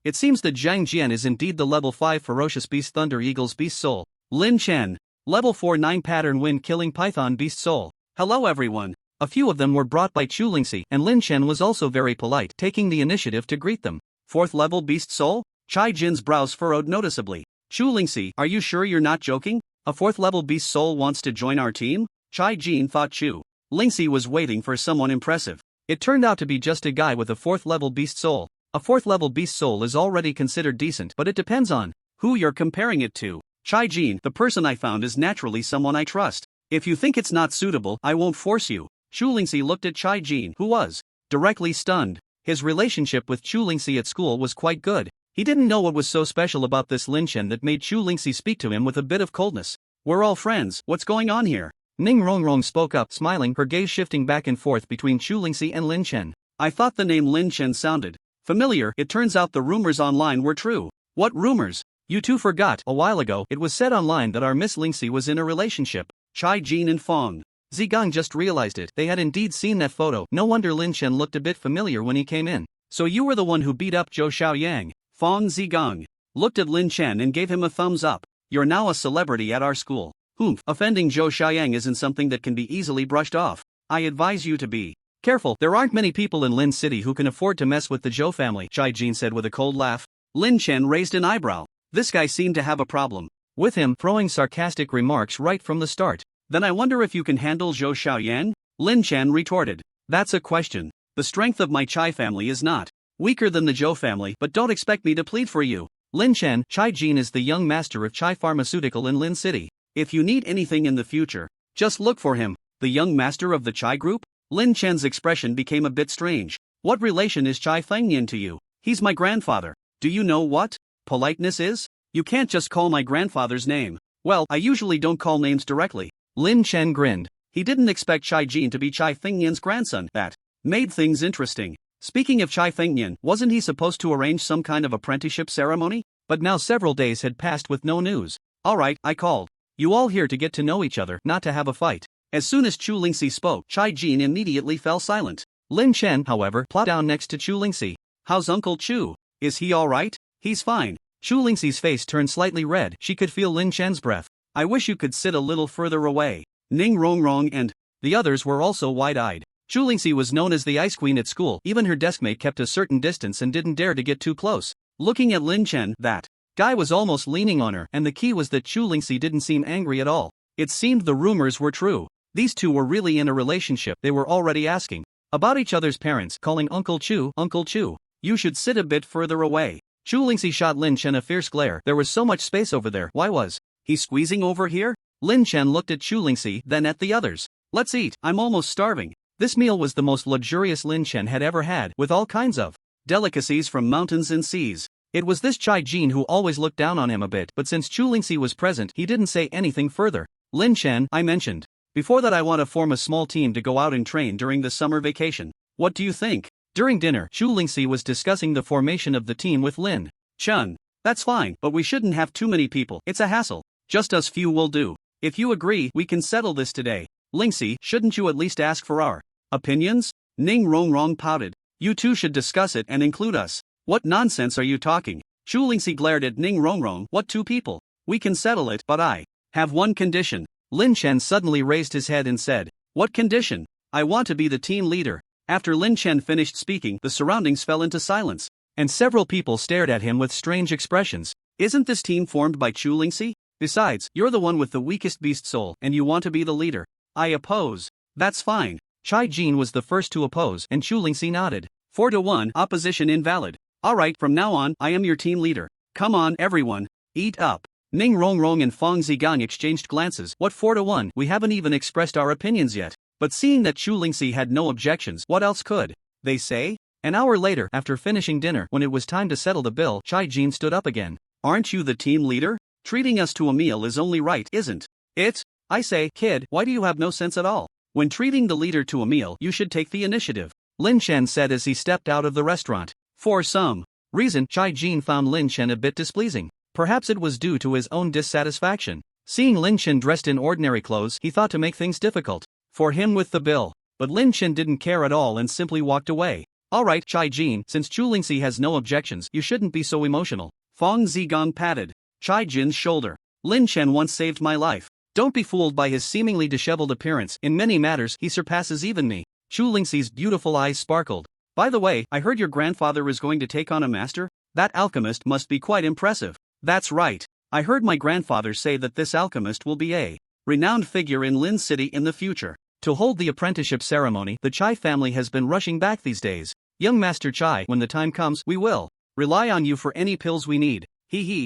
It seems that Zhang Jian is indeed the level 5 Ferocious Beast Thunder Eagle's Beast Soul. Lin Chen, level 4 9 Pattern Wind Killing Python Beast Soul. Hello everyone. A few of them were brought by Chulingxi, and Lin Chen was also very polite, taking the initiative to greet them. 4th level Beast Soul? Chai Jin's brows furrowed noticeably. Chulingxi, are you sure you're not joking? A 4th level Beast Soul wants to join our team? Chai Jin thought Chulingxi was waiting for someone impressive. It turned out to be just a guy with a 4th level Beast Soul. A 4th level Beast Soul is already considered decent, but it depends on who you're comparing it to. Chai Jin, the person I found is naturally someone I trust. If you think it's not suitable, I won't force you. Chulingxi looked at Chai Jin, who was directly stunned. His relationship with Chulingxi at school was quite good. He didn't know what was so special about this Lin Chen that made Chulingxi speak to him with a bit of coldness. We're all friends, what's going on here? Ning Rongrong spoke up, smiling, her gaze shifting back and forth between Chulingxi and Lin Chen. I thought the name Lin Chen sounded familiar. It turns out the rumors online were true. What rumors? You two forgot, a while ago, it was said online that our Miss Lingxi was in a relationship. Chai Jin and Fong Zigong just realized it. They had indeed seen that photo. No wonder Lin Chen looked a bit familiar when he came in. So you were the one who beat up Zhou Xiaoyang. Fong Zigong looked at Lin Chen and gave him a thumbs up. You're now a celebrity at our school. Humph, offending Zhou Xiaoyang isn't something that can be easily brushed off. I advise you to be careful. There aren't many people in Lin City who can afford to mess with the Zhou family, Chai Jin said with a cold laugh. Lin Chen raised an eyebrow. This guy seemed to have a problem with him, throwing sarcastic remarks right from the start. Then I wonder if you can handle Zhou Xiaoyan? Lin Chen retorted. That's a question. The strength of my Chai family is not weaker than the Zhou family, but don't expect me to plead for you. Lin Chen, Chai Jin is the young master of Chai Pharmaceutical in Lin City. If you need anything in the future, just look for him. The young master of the Chai group? Lin Chen's expression became a bit strange. What relation is Chai Fengnian to you? He's my grandfather. Do you know what politeness is? You can't just call my grandfather's name. Well, I usually don't call names directly. Lin Chen grinned. He didn't expect Chai Jin to be Chai Fengnian's grandson. That made things interesting. Speaking of Chai Fengnian, wasn't he supposed to arrange some kind of apprenticeship ceremony? But now several days had passed with no news. Alright, I called. You all here to get to know each other, not to have a fight. As soon as Chu Lingxi spoke, Chai Jin immediately fell silent. Lin Chen, however, plopped down next to Chu Lingxi. How's Uncle Chu? Is he alright? He's fine. Chu Lingxi's face turned slightly red. She could feel Lin Chen's breath. I wish you could sit a little further away. Ning Rongrong and the others were also wide-eyed. Chu Lingxi was known as the Ice Queen at school. Even her deskmate kept a certain distance and didn't dare to get too close. Looking at Lin Chen, that guy was almost leaning on her, and the key was that Chu Lingxi didn't seem angry at all. It seemed the rumors were true. These two were really in a relationship. They were already asking about each other's parents, calling Uncle Chu, Uncle Chu. You should sit a bit further away. Chu Lingxi shot Lin Chen a fierce glare. There was so much space over there. Why was he squeezing over here? Lin Chen looked at Chu Lingxi, then at the others. Let's eat. I'm almost starving. This meal was the most luxurious Lin Chen had ever had, with all kinds of delicacies from mountains and seas. It was this Chai Jin who always looked down on him a bit, but since Chu Lingxi was present, he didn't say anything further. Lin Chen, I mentioned before that I want to form a small team to go out and train during the summer vacation. What do you think? During dinner, Chu Lingxi was discussing the formation of the team with Lin Chen. That's fine, but we shouldn't have too many people. It's a hassle. Just us few will do. If you agree, we can settle this today. Lingxi, shouldn't you at least ask for our opinions? Ning Rongrong pouted. You two should discuss it and include us. What nonsense are you talking? Chu Lingxi glared at Ning Rongrong. What two people? We can settle it, but I have one condition. Lin Chen suddenly raised his head and said, what condition? I want to be the team leader. After Lin Chen finished speaking, the surroundings fell into silence, and several people stared at him with strange expressions. Isn't this team formed by Chu Lingxi? Besides, you're the one with the weakest beast soul, and you want to be the leader. I oppose. That's fine. Chai Jin was the first to oppose, and Chu Lingxi nodded. 4-1, opposition invalid. Alright, from now on, I am your team leader. Come on, everyone. Eat up. Ning Rongrong and Fong Zigang exchanged glances. What 4-1? We haven't even expressed our opinions yet. But seeing that Chu Lingxi had no objections, what else could they say? An hour later, after finishing dinner, when it was time to settle the bill, Chai Jin stood up again. Aren't you the team leader? Treating us to a meal is only right, isn't it? I say, kid, why do you have no sense at all? When treating the leader to a meal, you should take the initiative. Lin Chen said as he stepped out of the restaurant. For some reason, Chai Jin found Lin Chen a bit displeasing. Perhaps it was due to his own dissatisfaction. Seeing Lin Chen dressed in ordinary clothes, he thought to make things difficult for him with the bill. But Lin Chen didn't care at all and simply walked away. Alright, Chai Jin, since Chu Lingxi has no objections, you shouldn't be so emotional. Fong Zigong patted Chai Jin's shoulder. Lin Chen once saved my life. Don't be fooled by his seemingly disheveled appearance. In many matters, he surpasses even me. Chu Lingxi's beautiful eyes sparkled. By the way, I heard your grandfather is going to take on a master? That alchemist must be quite impressive. That's right. I heard my grandfather say that this alchemist will be a renowned figure in Lin City in the future. To hold the apprenticeship ceremony, the Chai family has been rushing back these days. Young Master Chai, when the time comes, we will rely on you for any pills we need.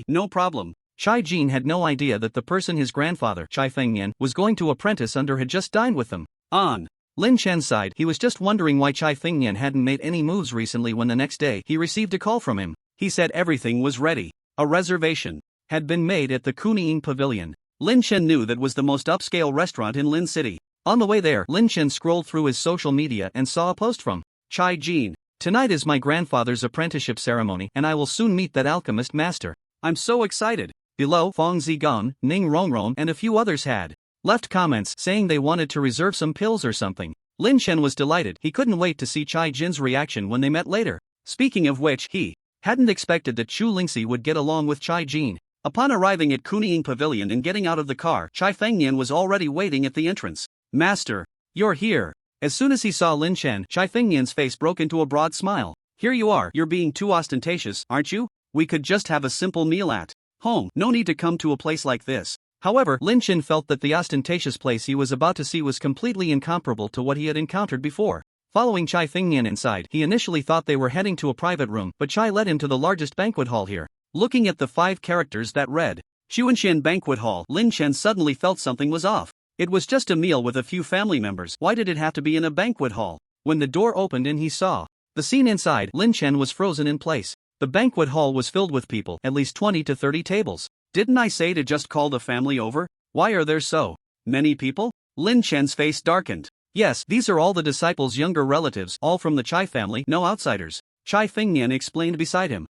No problem. Chai Jin had no idea that the person his grandfather, Chai Fengnian, was going to apprentice under had just dined with them. On Lin Chen's side, he was just wondering why Chai Fengnian hadn't made any moves recently when the next day he received a call from him. He said everything was ready. A reservation had been made at the Kuniying Pavilion. Lin Chen knew that was the most upscale restaurant in Lin City. On the way there, Lin Chen scrolled through his social media and saw a post from Chai Jin. Tonight is my grandfather's apprenticeship ceremony and I will soon meet that alchemist master. I'm so excited. Below, Fong Zigong, Ning Rongrong and a few others had left comments saying they wanted to reserve some pills or something. Lin Chen was delighted. He couldn't wait to see Chai Jin's reaction when they met later. Speaking of which, he hadn't expected that Chu Lingxi would get along with Chai Jin. Upon arriving at Kunying Pavilion and getting out of the car, Chai Fengnian was already waiting at the entrance. Master, you're here. As soon as he saw Lin Chen, Chai Fengnian's face broke into a broad smile. Here you are. You're being too ostentatious, aren't you? We could just have a simple meal at home. No need to come to a place like this. However, Lin Chen felt that the ostentatious place he was about to see was completely incomparable to what he had encountered before. Following Chai Fengnian inside, he initially thought they were heading to a private room, but Chai led him to the largest banquet hall here. Looking at the 5 characters that read, Xuanxian Banquet Hall, Lin Chen suddenly felt something was off. It was just a meal with a few family members. Why did it have to be in a banquet hall? When the door opened and he saw the scene inside, Lin Chen was frozen in place. The banquet hall was filled with people, at least 20 to 30 tables. Didn't I say to just call the family over? Why are there so many people? Lin Chen's face darkened. Yes, these are all the disciples' younger relatives, all from the Chai family, no outsiders. Chai Fengnian explained beside him.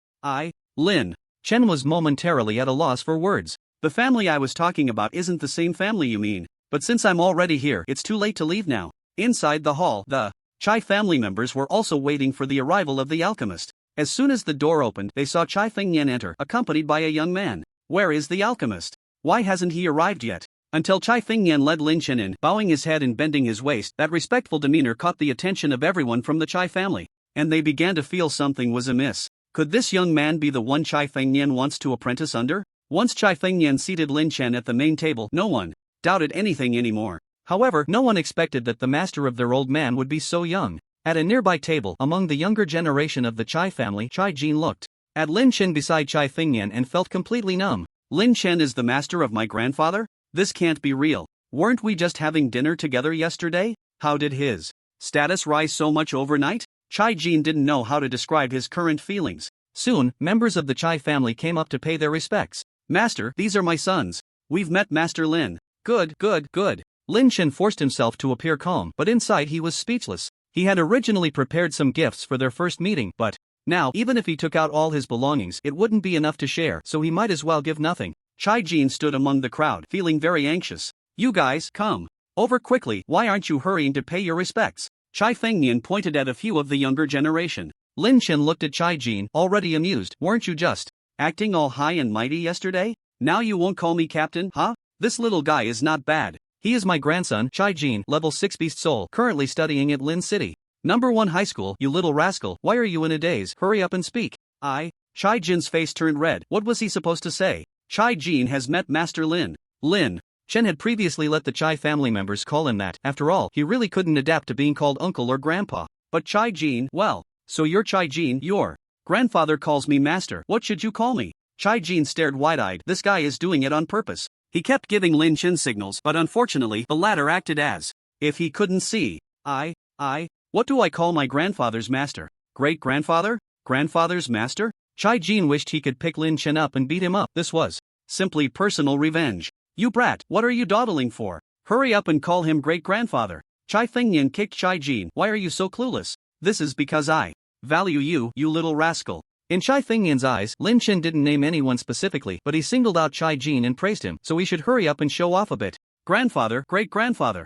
Lin Chen was momentarily at a loss for words. The family I was talking about isn't the same family you mean, but since I'm already here, it's too late to leave now. Inside the hall, the Chai family members were also waiting for the arrival of the alchemist. As soon as the door opened, they saw Chai Fengnian enter, accompanied by a young man. Where is the alchemist? Why hasn't he arrived yet? Until Chai Fengnian led Lin Chen in, bowing his head and bending his waist, that respectful demeanor caught the attention of everyone from the Chai family, and they began to feel something was amiss. Could this young man be the one Chai Fengnian wants to apprentice under? Once Chai Fengnian seated Lin Chen at the main table, no one doubted anything anymore. However, no one expected that the master of their old man would be so young. At a nearby table, among the younger generation of the Chai family, Chai Jin looked at Lin Chen beside Chai Fengnian and felt completely numb. Lin Chen is the master of my grandfather? This can't be real. Weren't we just having dinner together yesterday? How did his status rise so much overnight? Chai Jin didn't know how to describe his current feelings. Soon, members of the Chai family came up to pay their respects. Master, these are my sons. We've met Master Lin. Good. Lin Chen forced himself to appear calm, but inside he was speechless. He had originally prepared some gifts for their first meeting, but now, even if he took out all his belongings, it wouldn't be enough to share, so he might as well give nothing. Chai Jin stood among the crowd, feeling very anxious. You guys, come over quickly. Why aren't you hurrying to pay your respects? Chai Fengnian pointed at a few of the younger generation. Lin Chen looked at Chai Jin, already amused. Weren't you just acting all high and mighty yesterday? Now you won't call me captain, huh? This little guy is not bad. He is my grandson, Chai Jin, level 6 beast soul, currently studying at Lin City. Number 1 high school. You little rascal, why are you in a daze? Hurry up and speak. Chai Jin's face turned red. What was he supposed to say? Chai Jin has met Master Lin. Lin Chen had previously let the Chai family members call him that. After all, he really couldn't adapt to being called uncle or grandpa. But Chai Jin, well, so you're Chai Jin, your grandfather calls me master. What should you call me? Chai Jin stared wide-eyed. This guy is doing it on purpose. He kept giving Lin Chen signals, but unfortunately, the latter acted as if he couldn't see. What do I call my grandfather's master? Great-grandfather? Grandfather's master? Chai Jin wished he could pick Lin Chen up and beat him up. This was simply personal revenge. You brat, what are you dawdling for? Hurry up and call him great-grandfather. Chai Fengnian kicked Chai Jin. Why are you so clueless? This is because I value you, you little rascal. In Chai Fengnian's eyes, Lin Chen didn't name anyone specifically, but he singled out Chai Jin and praised him, so he should hurry up and show off a bit. Grandfather, great-grandfather.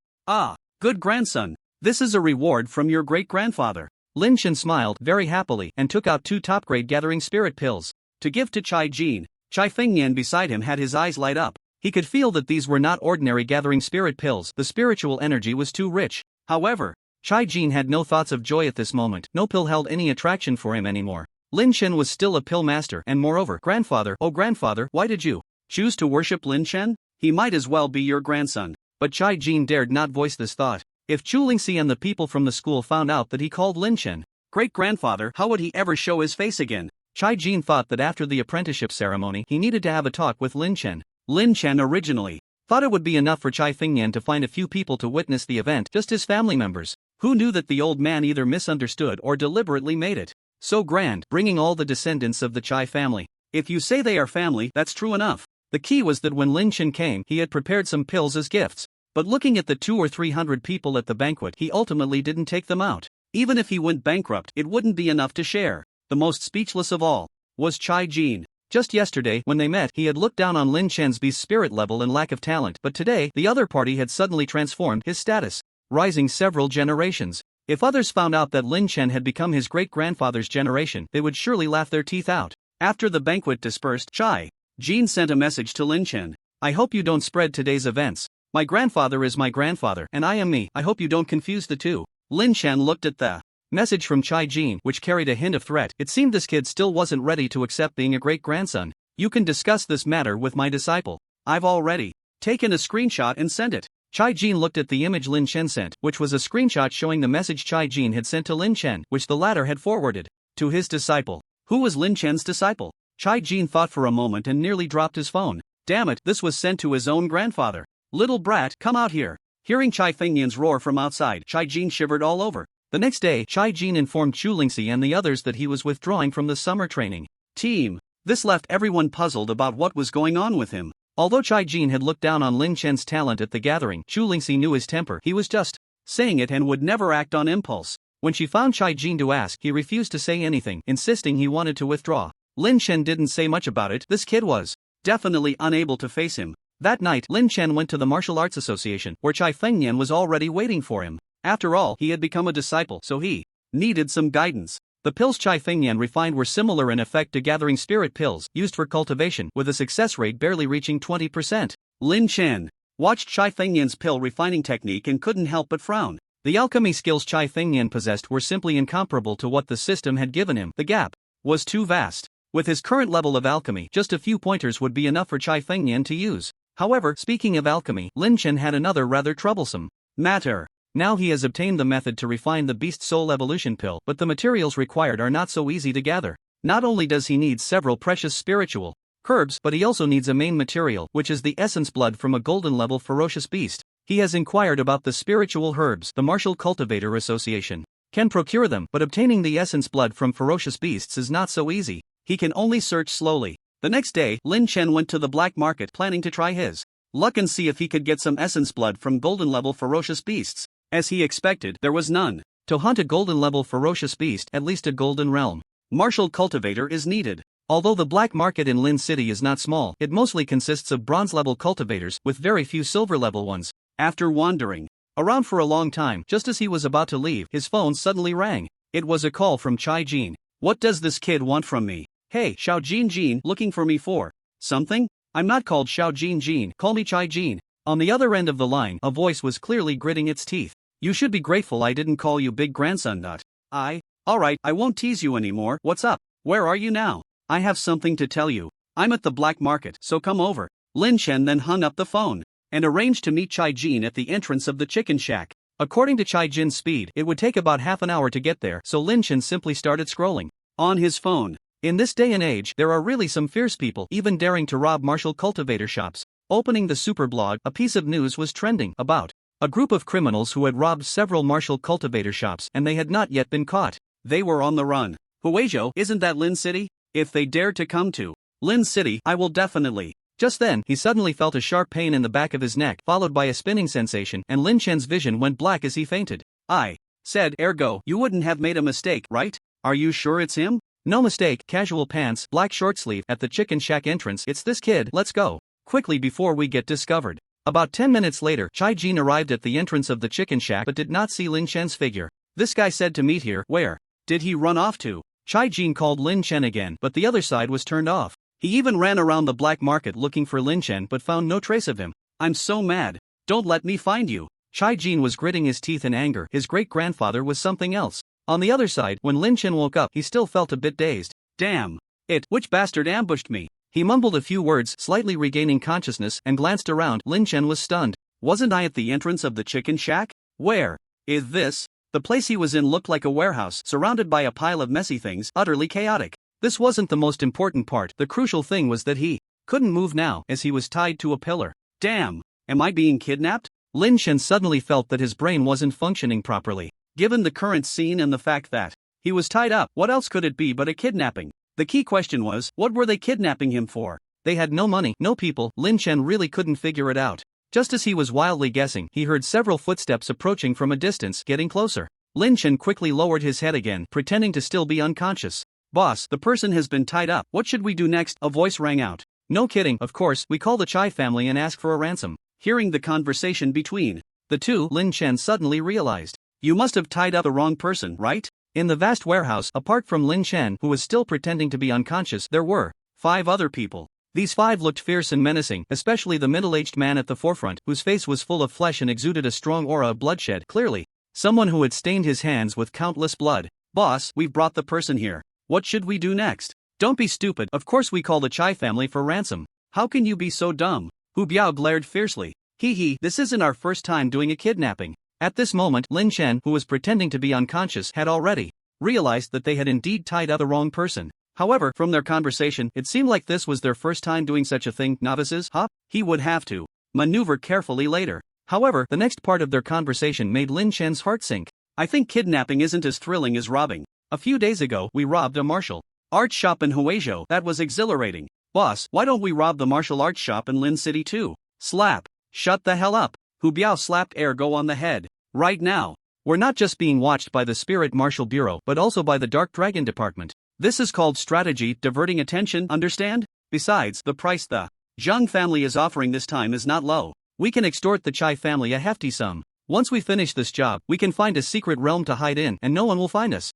Good grandson. This is a reward from your great-grandfather. Lin Chen smiled very happily and took out 2 top-grade gathering spirit pills to give to Chai Jin. Chai Fengnian beside him had his eyes light up. He could feel that these were not ordinary gathering spirit pills. The spiritual energy was too rich. However, Chai Jin had no thoughts of joy at this moment. No pill held any attraction for him anymore. Lin Chen was still a pill master, and moreover, grandfather, oh grandfather, why did you choose to worship Lin Chen? He might as well be your grandson. But Chai Jin dared not voice this thought. If Chu Lingxi and the people from the school found out that he called Lin Chen great-grandfather, how would he ever show his face again? Chai Jin thought that after the apprenticeship ceremony, he needed to have a talk with Lin Chen. Lin Chen originally thought it would be enough for Chai Fengnian to find a few people to witness the event, just his family members. Who knew that the old man either misunderstood or deliberately made it so grand, bringing all the descendants of the Chai family. If you say they are family, that's true enough. The key was that when Lin Chen came, he had prepared some pills as gifts. But looking at the 200 or 300 people at the banquet, he ultimately didn't take them out. Even if he went bankrupt, it wouldn't be enough to share. The most speechless of all was Chai Jin. Just yesterday, when they met, he had looked down on Lin Chen's beast spirit level and lack of talent, but today, the other party had suddenly transformed his status, rising several generations. If others found out that Lin Chen had become his great-grandfather's generation, they would surely laugh their teeth out. After the banquet dispersed, Chai Jin sent a message to Lin Chen. I hope you don't spread today's events. My grandfather is my grandfather, and I am me. I hope you don't confuse the two. Lin Chen looked at the message from Chai Jin, which carried a hint of threat. It seemed this kid still wasn't ready to accept being a great-grandson. You can discuss this matter with my disciple. I've already taken a screenshot and sent it. Chai Jin looked at the image Lin Chen sent, which was a screenshot showing the message Chai Jin had sent to Lin Chen, which the latter had forwarded to his disciple. Who was Lin Chen's disciple? Chai Jin thought for a moment and nearly dropped his phone. Damn it, this was sent to his own grandfather. Little brat, come out here. Hearing Chai Fengnian's roar from outside, Chai Jin shivered all over. The next day, Chai Jin informed Chu Lingxi and the others that he was withdrawing from the summer training team. This left everyone puzzled about what was going on with him. Although Chai Jin had looked down on Lin Chen's talent at the gathering, Chu Lingxi knew his temper. He was just saying it and would never act on impulse. When she found Chai Jin to ask, he refused to say anything, insisting he wanted to withdraw. Lin Chen didn't say much about it. This kid was definitely unable to face him. That night, Lin Chen went to the Martial Arts Association, where Chai Fengnian was already waiting for him. After all, he had become a disciple, so he needed some guidance. The pills Chai Fengnian refined were similar in effect to gathering spirit pills, used for cultivation, with a success rate barely reaching 20%. Lin Chen watched Chai Fengnian's pill refining technique and couldn't help but frown. The alchemy skills Chai Fengnian possessed were simply incomparable to what the system had given him. The gap was too vast. With his current level of alchemy, just a few pointers would be enough for Chai Fengnian to use. However, speaking of alchemy, Lin Chen had another rather troublesome matter. Now he has obtained the method to refine the Beast Soul Evolution Pill, but the materials required are not so easy to gather. Not only does he need several precious spiritual herbs, but he also needs a main material, which is the essence blood from a golden-level ferocious beast. He has inquired about the spiritual herbs. The Martial Cultivator Association can procure them, but obtaining the essence blood from ferocious beasts is not so easy. He can only search slowly. The next day, Lin Chen went to the black market planning to try his luck and see if he could get some essence blood from golden-level ferocious beasts. As he expected, there was none. To hunt a golden-level ferocious beast, at least a golden realm martial cultivator is needed. Although the black market in Lin City is not small, it mostly consists of bronze-level cultivators, with very few silver-level ones. After wandering around for a long time, just as he was about to leave, his phone suddenly rang. It was a call from Chai Jin. What does this kid want from me? Hey, Xiao Jin, looking for me for something? I'm not called Xiao Jin, call me Chai Jin. On the other end of the line, a voice was clearly gritting its teeth. You should be grateful I didn't call you big grandson nut. Alright, I won't tease you anymore. What's up? Where are you now? I have something to tell you. I'm at the black market, so come over. Lin Chen then hung up the phone and arranged to meet Chai Jin at the entrance of the chicken shack. According to Chai Jin's speed, it would take about half an hour to get there, so Lin Chen simply started scrolling on his phone. In this day and age, there are really some fierce people, even daring to rob martial cultivator shops. Opening the superblog, a piece of news was trending about a group of criminals who had robbed several martial cultivator shops and they had not yet been caught. They were on the run. Huizhou, isn't that Lin City? If they dare to come to Lin City, I will definitely. Just then, he suddenly felt a sharp pain in the back of his neck, followed by a spinning sensation, and Lin Chen's vision went black as he fainted. I said, ergo, you wouldn't have made a mistake, right? Are you sure it's him? No mistake, casual pants, black short sleeve, at the chicken shack entrance. It's this kid, let's go. Quickly before we get discovered. About 10 minutes later, Chai Jin arrived at the entrance of the chicken shack but did not see Lin Chen's figure. This guy said to meet here. Where did he run off to? Chai Jin called Lin Chen again, but the other side was turned off. He even ran around the black market looking for Lin Chen but found no trace of him. I'm so mad. Don't let me find you. Chai Jin was gritting his teeth in anger. His great-grandfather was something else. On the other side, when Lin Chen woke up, he still felt a bit dazed. Damn it, which bastard ambushed me? He mumbled a few words, slightly regaining consciousness, and glanced around. Lin Chen was stunned. Wasn't I at the entrance of the chicken shack? Where is this? The place he was in looked like a warehouse, surrounded by a pile of messy things, utterly chaotic. This wasn't the most important part. The crucial thing was that he couldn't move now, as he was tied to a pillar. Damn, am I being kidnapped? Lin Chen suddenly felt that his brain wasn't functioning properly. Given the current scene and the fact that he was tied up, what else could it be but a kidnapping? The key question was, what were they kidnapping him for? They had no money, no people. Lin Chen really couldn't figure it out. Just as he was wildly guessing, he heard several footsteps approaching from a distance, getting closer. Lin Chen quickly lowered his head again, pretending to still be unconscious. Boss, the person has been tied up. What should we do next? A voice rang out. No kidding, of course, we call the Chai family and ask for a ransom. Hearing the conversation between the two, Lin Chen suddenly realized. You must have tied up the wrong person, right? In the vast warehouse, apart from Lin Chen, who was still pretending to be unconscious, there were 5 other people. These 5 looked fierce and menacing, especially the middle-aged man at the forefront, whose face was full of flesh and exuded a strong aura of bloodshed. Clearly, someone who had stained his hands with countless blood. Boss, we've brought the person here. What should we do next? Don't be stupid, of course we call the Chai family for ransom. How can you be so dumb? Hu Biao glared fiercely. This isn't our first time doing a kidnapping. At this moment, Lin Chen, who was pretending to be unconscious, had already realized that they had indeed tied up the wrong person. However, from their conversation, it seemed like this was their first time doing such a thing. Novices, huh? He would have to maneuver carefully later. However, the next part of their conversation made Lin Chen's heart sink. I think kidnapping isn't as thrilling as robbing. A few days ago, we robbed a martial arts shop in Huizhou. That was exhilarating. Boss, why don't we rob the martial arts shop in Lin City too? Slap. Shut the hell up. Hu Biao slapped Ergo on the head. Right now. We're not just being watched by the Spirit Martial Bureau but also by the Dark Dragon Department. This is called strategy, diverting attention, understand? Besides, the price the Zhang family is offering this time is not low. We can extort the Chai family a hefty sum. Once we finish this job, we can find a secret realm to hide in and no one will find us.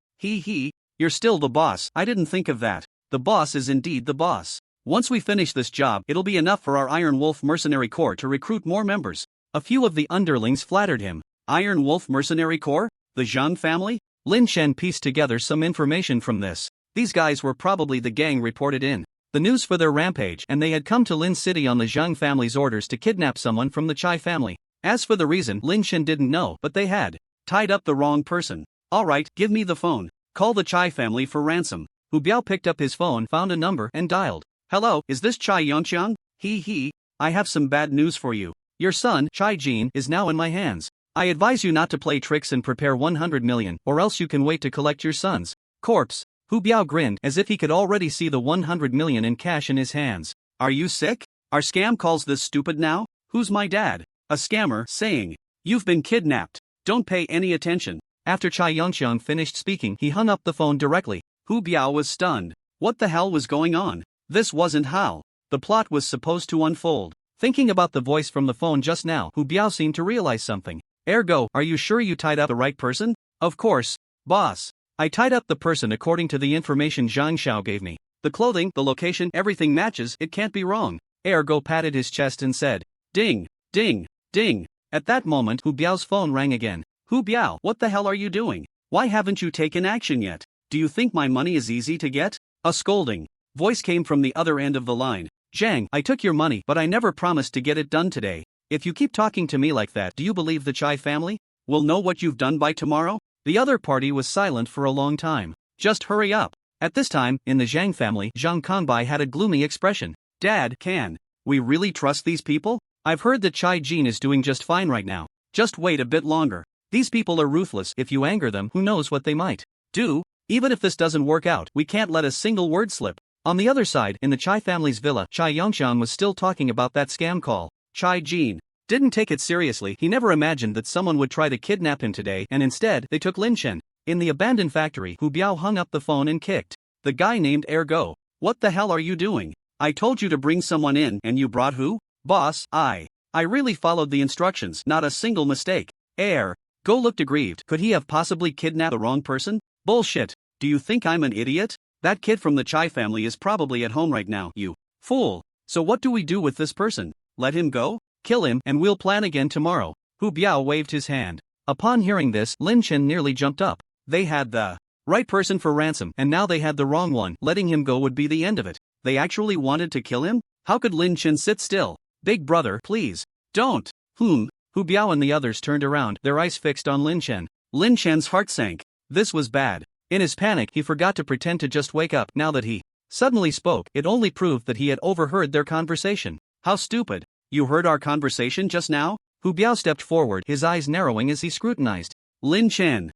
You're still the boss. I didn't think of that. The boss is indeed the boss. Once we finish this job, it'll be enough for our Iron Wolf Mercenary Corps to recruit more members. A few of the underlings flattered him. Iron Wolf Mercenary Corps? The Zhang family? Lin Chen pieced together some information from this. These guys were probably the gang reported in the news for their rampage, and they had come to Lin City on the Zhang family's orders to kidnap someone from the Chai family. As for the reason, Lin Chen didn't know, but they had tied up the wrong person. Alright, give me the phone. Call the Chai family for ransom. Hu Biao picked up his phone, found a number, and dialed. Hello, is this Chai Yongqiang? I have some bad news for you. Your son, Chai Jin, is now in my hands. I advise you not to play tricks and prepare 100 million, or else you can wait to collect your son's corpse. Hu Biao grinned as if he could already see the 100 million in cash in his hands. Are you sick? Our scam calls this stupid now? Who's my dad? A scammer, saying, you've been kidnapped. Don't pay any attention. After Chai Yongqiang finished speaking, he hung up the phone directly. Hu Biao was stunned. What the hell was going on? This wasn't how the plot was supposed to unfold. Thinking about the voice from the phone just now, Hu Biao seemed to realize something. Ergo, are you sure you tied up the right person? Of course, boss. I tied up the person according to the information Zhang Xiao gave me. The clothing, the location, everything matches, it can't be wrong. Ergo patted his chest and said, ding, ding, ding. At that moment, Hu Biao's phone rang again. Hu Biao, what the hell are you doing? Why haven't you taken action yet? Do you think my money is easy to get? A scolding voice came from the other end of the line. Zhang, I took your money, but I never promised to get it done today. If you keep talking to me like that, do you believe the Chai family will know what you've done by tomorrow? The other party was silent for a long time. Just hurry up. At this time, in the Zhang family, Zhang Kongbai had a gloomy expression. Dad, can we really trust these people? I've heard that Chai Jin is doing just fine right now. Just wait a bit longer. These people are ruthless. If you anger them, who knows what they might do? Even if this doesn't work out, we can't let a single word slip. On the other side, in the Chai family's villa, Chai Yongqiang was still talking about that scam call. Chai Jin didn't take it seriously. He never imagined that someone would try to kidnap him today, and instead, they took Lin Chen. In the abandoned factory, Hu Biao hung up the phone and kicked the guy named Ergo. What the hell are you doing? I told you to bring someone in, and you brought who? Boss, I really followed the instructions, not a single mistake. Go looked aggrieved. Could he have possibly kidnapped the wrong person? Bullshit. Do you think I'm an idiot? That kid from the Chai family is probably at home right now, you fool. So what do we do with this person? Let him go? Kill him, and we'll plan again tomorrow. Hu Biao waved his hand. Upon hearing this, Lin Chen nearly jumped up. They had the right person for ransom, and now they had the wrong one. Letting him go would be the end of it. They actually wanted to kill him? How could Lin Chen sit still? Big brother, please. Don't. Hu Biao and the others turned around, their eyes fixed on Lin Chen. Lin Chen's heart sank. This was bad. In his panic, he forgot to pretend to just wake up. Now that he suddenly spoke, it only proved that he had overheard their conversation. How stupid. You heard our conversation just now? Hu Biao stepped forward, his eyes narrowing as he scrutinized Lin Chen.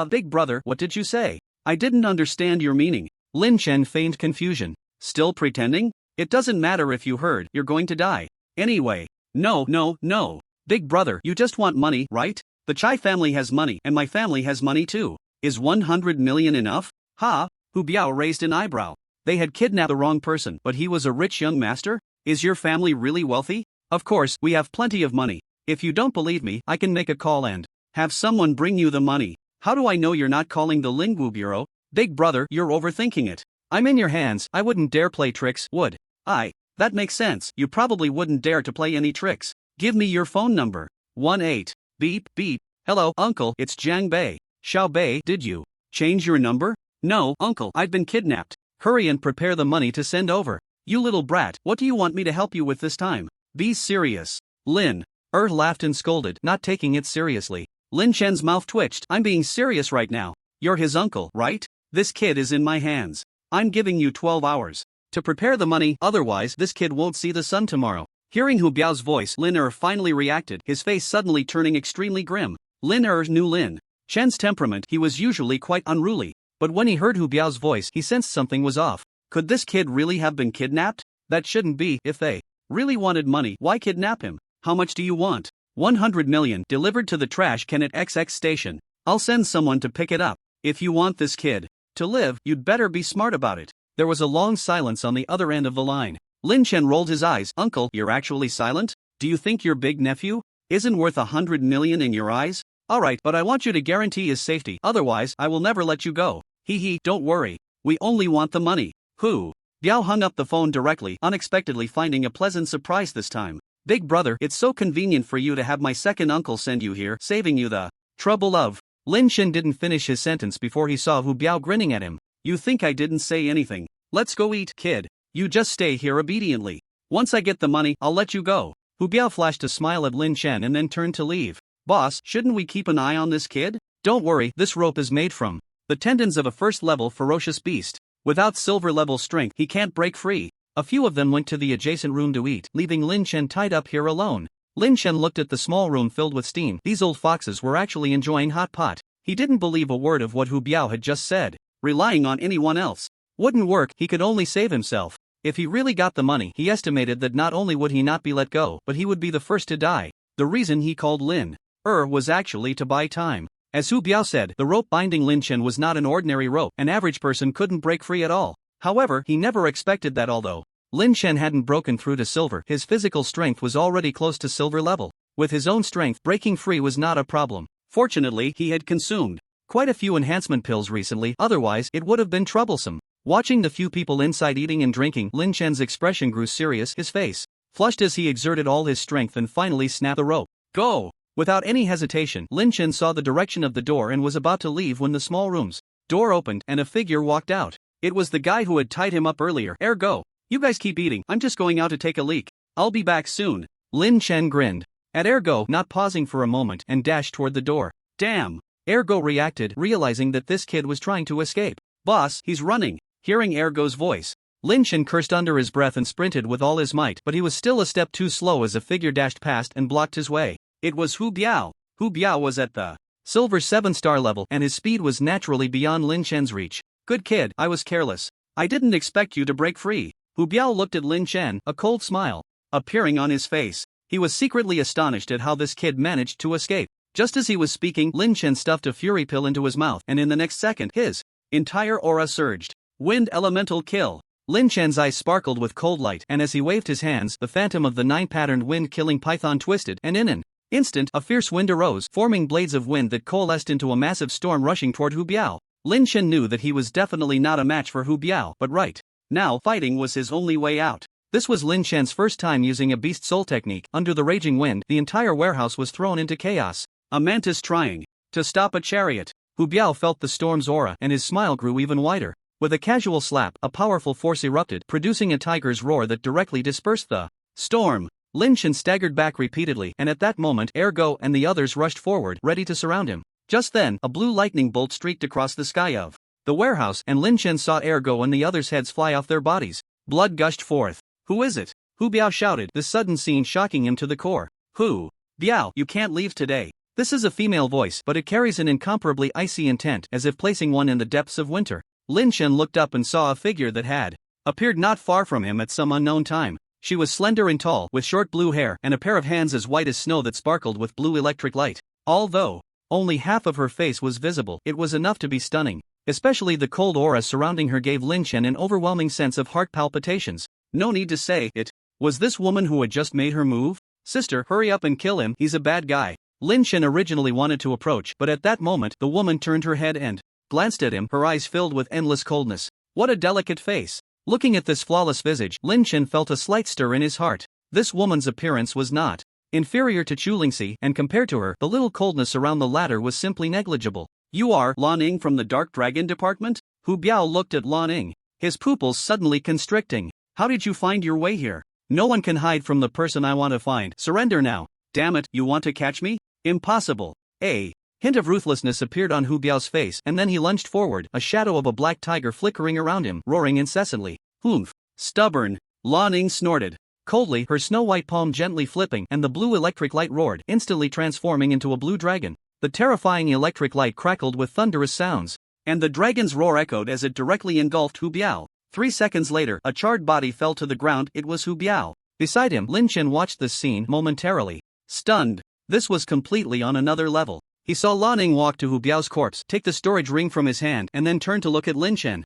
Big brother, what did you say? I didn't understand your meaning. Lin Chen feigned confusion. Still pretending? It doesn't matter if you heard, you're going to die. Anyway. No. Big brother, you just want money, right? The Chai family has money, and my family has money too. Is 100 million enough? Hu Hu Biao raised an eyebrow. They had kidnapped the wrong person, but he was a rich young master? Is your family really wealthy? Of course, we have plenty of money. If you don't believe me, I can make a call and have someone bring you the money. How do I know you're not calling the Lingwu Bureau? Big brother, you're overthinking it. I'm in your hands, I wouldn't dare play tricks, would I? That makes sense, you probably wouldn't dare to play any tricks. Give me your phone number. 18. Beep, beep. Hello, uncle, it's Jiang Bei. Xiao Bei, did you change your number? No, uncle, I've been kidnapped. Hurry and prepare the money to send over. You little brat, what do you want me to help you with this time? Be serious. Lin laughed and scolded, not taking it seriously. Lin Chen's mouth twitched. I'm being serious right now. You're his uncle, right? This kid is in my hands. I'm giving you 12 hours to prepare the money, otherwise this kid won't see the sun tomorrow. Hearing Hu Biao's voice, Lin finally reacted, his face suddenly turning extremely grim. Lin knew Lin Chen's temperament, he was usually quite unruly. But when he heard Hu Biao's voice, he sensed something was off. Could this kid really have been kidnapped? That shouldn't be. If they really wanted money, why kidnap him? How much do you want? 100 million, delivered to the trash can at XX station. I'll send someone to pick it up. If you want this kid to live, you'd better be smart about it. There was a long silence on the other end of the line. Lin Chen rolled his eyes. Uncle, you're actually silent? Do you think your big nephew isn't worth 100 million in your eyes? Alright, but I want you to guarantee his safety, otherwise I will never let you go. Hee, don't worry. We only want the money. Hu Biao hung up the phone directly, unexpectedly finding a pleasant surprise this time. Big brother, it's so convenient for you to have my second uncle send you here, saving you the trouble of. Lin Chen didn't finish his sentence before he saw Hu Biao grinning at him. You think I didn't say anything? Let's go eat, kid. You just stay here obediently. Once I get the money, I'll let you go. Hu Biao flashed a smile at Lin Chen and then turned to leave. Boss, shouldn't we keep an eye on this kid? Don't worry, this rope is made from the tendons of a first-level ferocious beast. Without silver-level strength, he can't break free. A few of them went to the adjacent room to eat, leaving Lin Chen tied up here alone. Lin Chen looked at the small room filled with steam. These old foxes were actually enjoying hot pot. He didn't believe a word of what Hu Biao had just said. Relying on anyone else wouldn't work, he could only save himself. If he really got the money, he estimated that not only would he not be let go, but he would be the first to die. The reason he called Lin was actually to buy time. As Hu Biao said, the rope binding Lin Chen was not an ordinary rope. An average person couldn't break free at all. However, he never expected that although Lin Chen hadn't broken through to silver, his physical strength was already close to silver level. With his own strength, breaking free was not a problem. Fortunately, he had consumed quite a few enhancement pills recently, otherwise it would have been troublesome. Watching the few people inside eating and drinking, Lin Chen's expression grew serious, his face flushed as he exerted all his strength and finally snapped the rope. Go! Without any hesitation, Lin Chen saw the direction of the door and was about to leave when the small room's door opened and a figure walked out. It was the guy who had tied him up earlier. Ergo, you guys keep eating, I'm just going out to take a leak. I'll be back soon. Lin Chen grinned at Ergo, not pausing for a moment, and dashed toward the door. Damn! Ergo reacted, realizing that this kid was trying to escape. Boss, he's running. Hearing Ergo's voice, Lin Chen cursed under his breath and sprinted with all his might, but he was still a step too slow as a figure dashed past and blocked his way. It was Hu Biao. Hu Biao was at the silver 7-star level and his speed was naturally beyond Lin Chen's reach. Good kid, I was careless. I didn't expect you to break free. Hu Biao looked at Lin Chen, a cold smile appearing on his face. He was secretly astonished at how this kid managed to escape. Just as he was speaking, Lin Chen stuffed a fury pill into his mouth and in the next second, his entire aura surged. Wind elemental kill. Lin Chen's eyes sparkled with cold light and as he waved his hands, the phantom of the 9-patterned wind-killing python twisted and in an instant, a fierce wind arose, forming blades of wind that coalesced into a massive storm rushing toward Hu Biao. Lin Chen knew that he was definitely not a match for Hu Biao, but right now, fighting was his only way out. This was Lin Chen's first time using a beast soul technique. Under the raging wind, the entire warehouse was thrown into chaos. A mantis trying to stop a chariot. Hu Biao felt the storm's aura and his smile grew even wider. With a casual slap, a powerful force erupted, producing a tiger's roar that directly dispersed the storm. Lin Chen staggered back repeatedly, and at that moment, Ergo and the others rushed forward, ready to surround him. Just then, a blue lightning bolt streaked across the sky of the warehouse, and Lin Chen saw Ergo and the others' heads fly off their bodies. Blood gushed forth. Who is it? Hu Biao shouted, this sudden scene shocking him to the core. Hu Biao, you can't leave today. This is a female voice, but it carries an incomparably icy intent, as if placing one in the depths of winter. Lin Chen looked up and saw a figure that had appeared not far from him at some unknown time. She was slender and tall, with short blue hair and a pair of hands as white as snow that sparkled with blue electric light. Although only half of her face was visible, it was enough to be stunning. Especially the cold aura surrounding her gave Lin Chen an overwhelming sense of heart palpitations. No need to say it. Was this woman who had just made her move? Sister, hurry up and kill him, he's a bad guy. Lin Chen originally wanted to approach, but at that moment the woman turned her head and glanced at him, her eyes filled with endless coldness. What a delicate face. Looking at this flawless visage, Lin Chen felt a slight stir in his heart. This woman's appearance was not inferior to Chulingxi, and compared to her, the little coldness around the latter was simply negligible. You are Lan Ning from the Dark Dragon Department? Hu Biao looked at Lan Ning, his pupils suddenly constricting. How did you find your way here? No one can hide from the person I want to find. Surrender now. Damn it, you want to catch me? Impossible. A hint of ruthlessness appeared on Hu Biao's face, and then he lunged forward, a shadow of a black tiger flickering around him, roaring incessantly. Humph. Stubborn. Lan Ning snorted. Coldly, her snow-white palm gently flipping, and the blue electric light roared, instantly transforming into a blue dragon. The terrifying electric light crackled with thunderous sounds, and the dragon's roar echoed as it directly engulfed Hu Biao. 3 seconds later, a charred body fell to the ground. It was Hu Biao. Beside him, Lin Chen watched this scene momentarily stunned. This was completely on another level. He saw Lan Ning walk to Hu Biao's corpse, take the storage ring from his hand, and then turn to look at Lin Chen.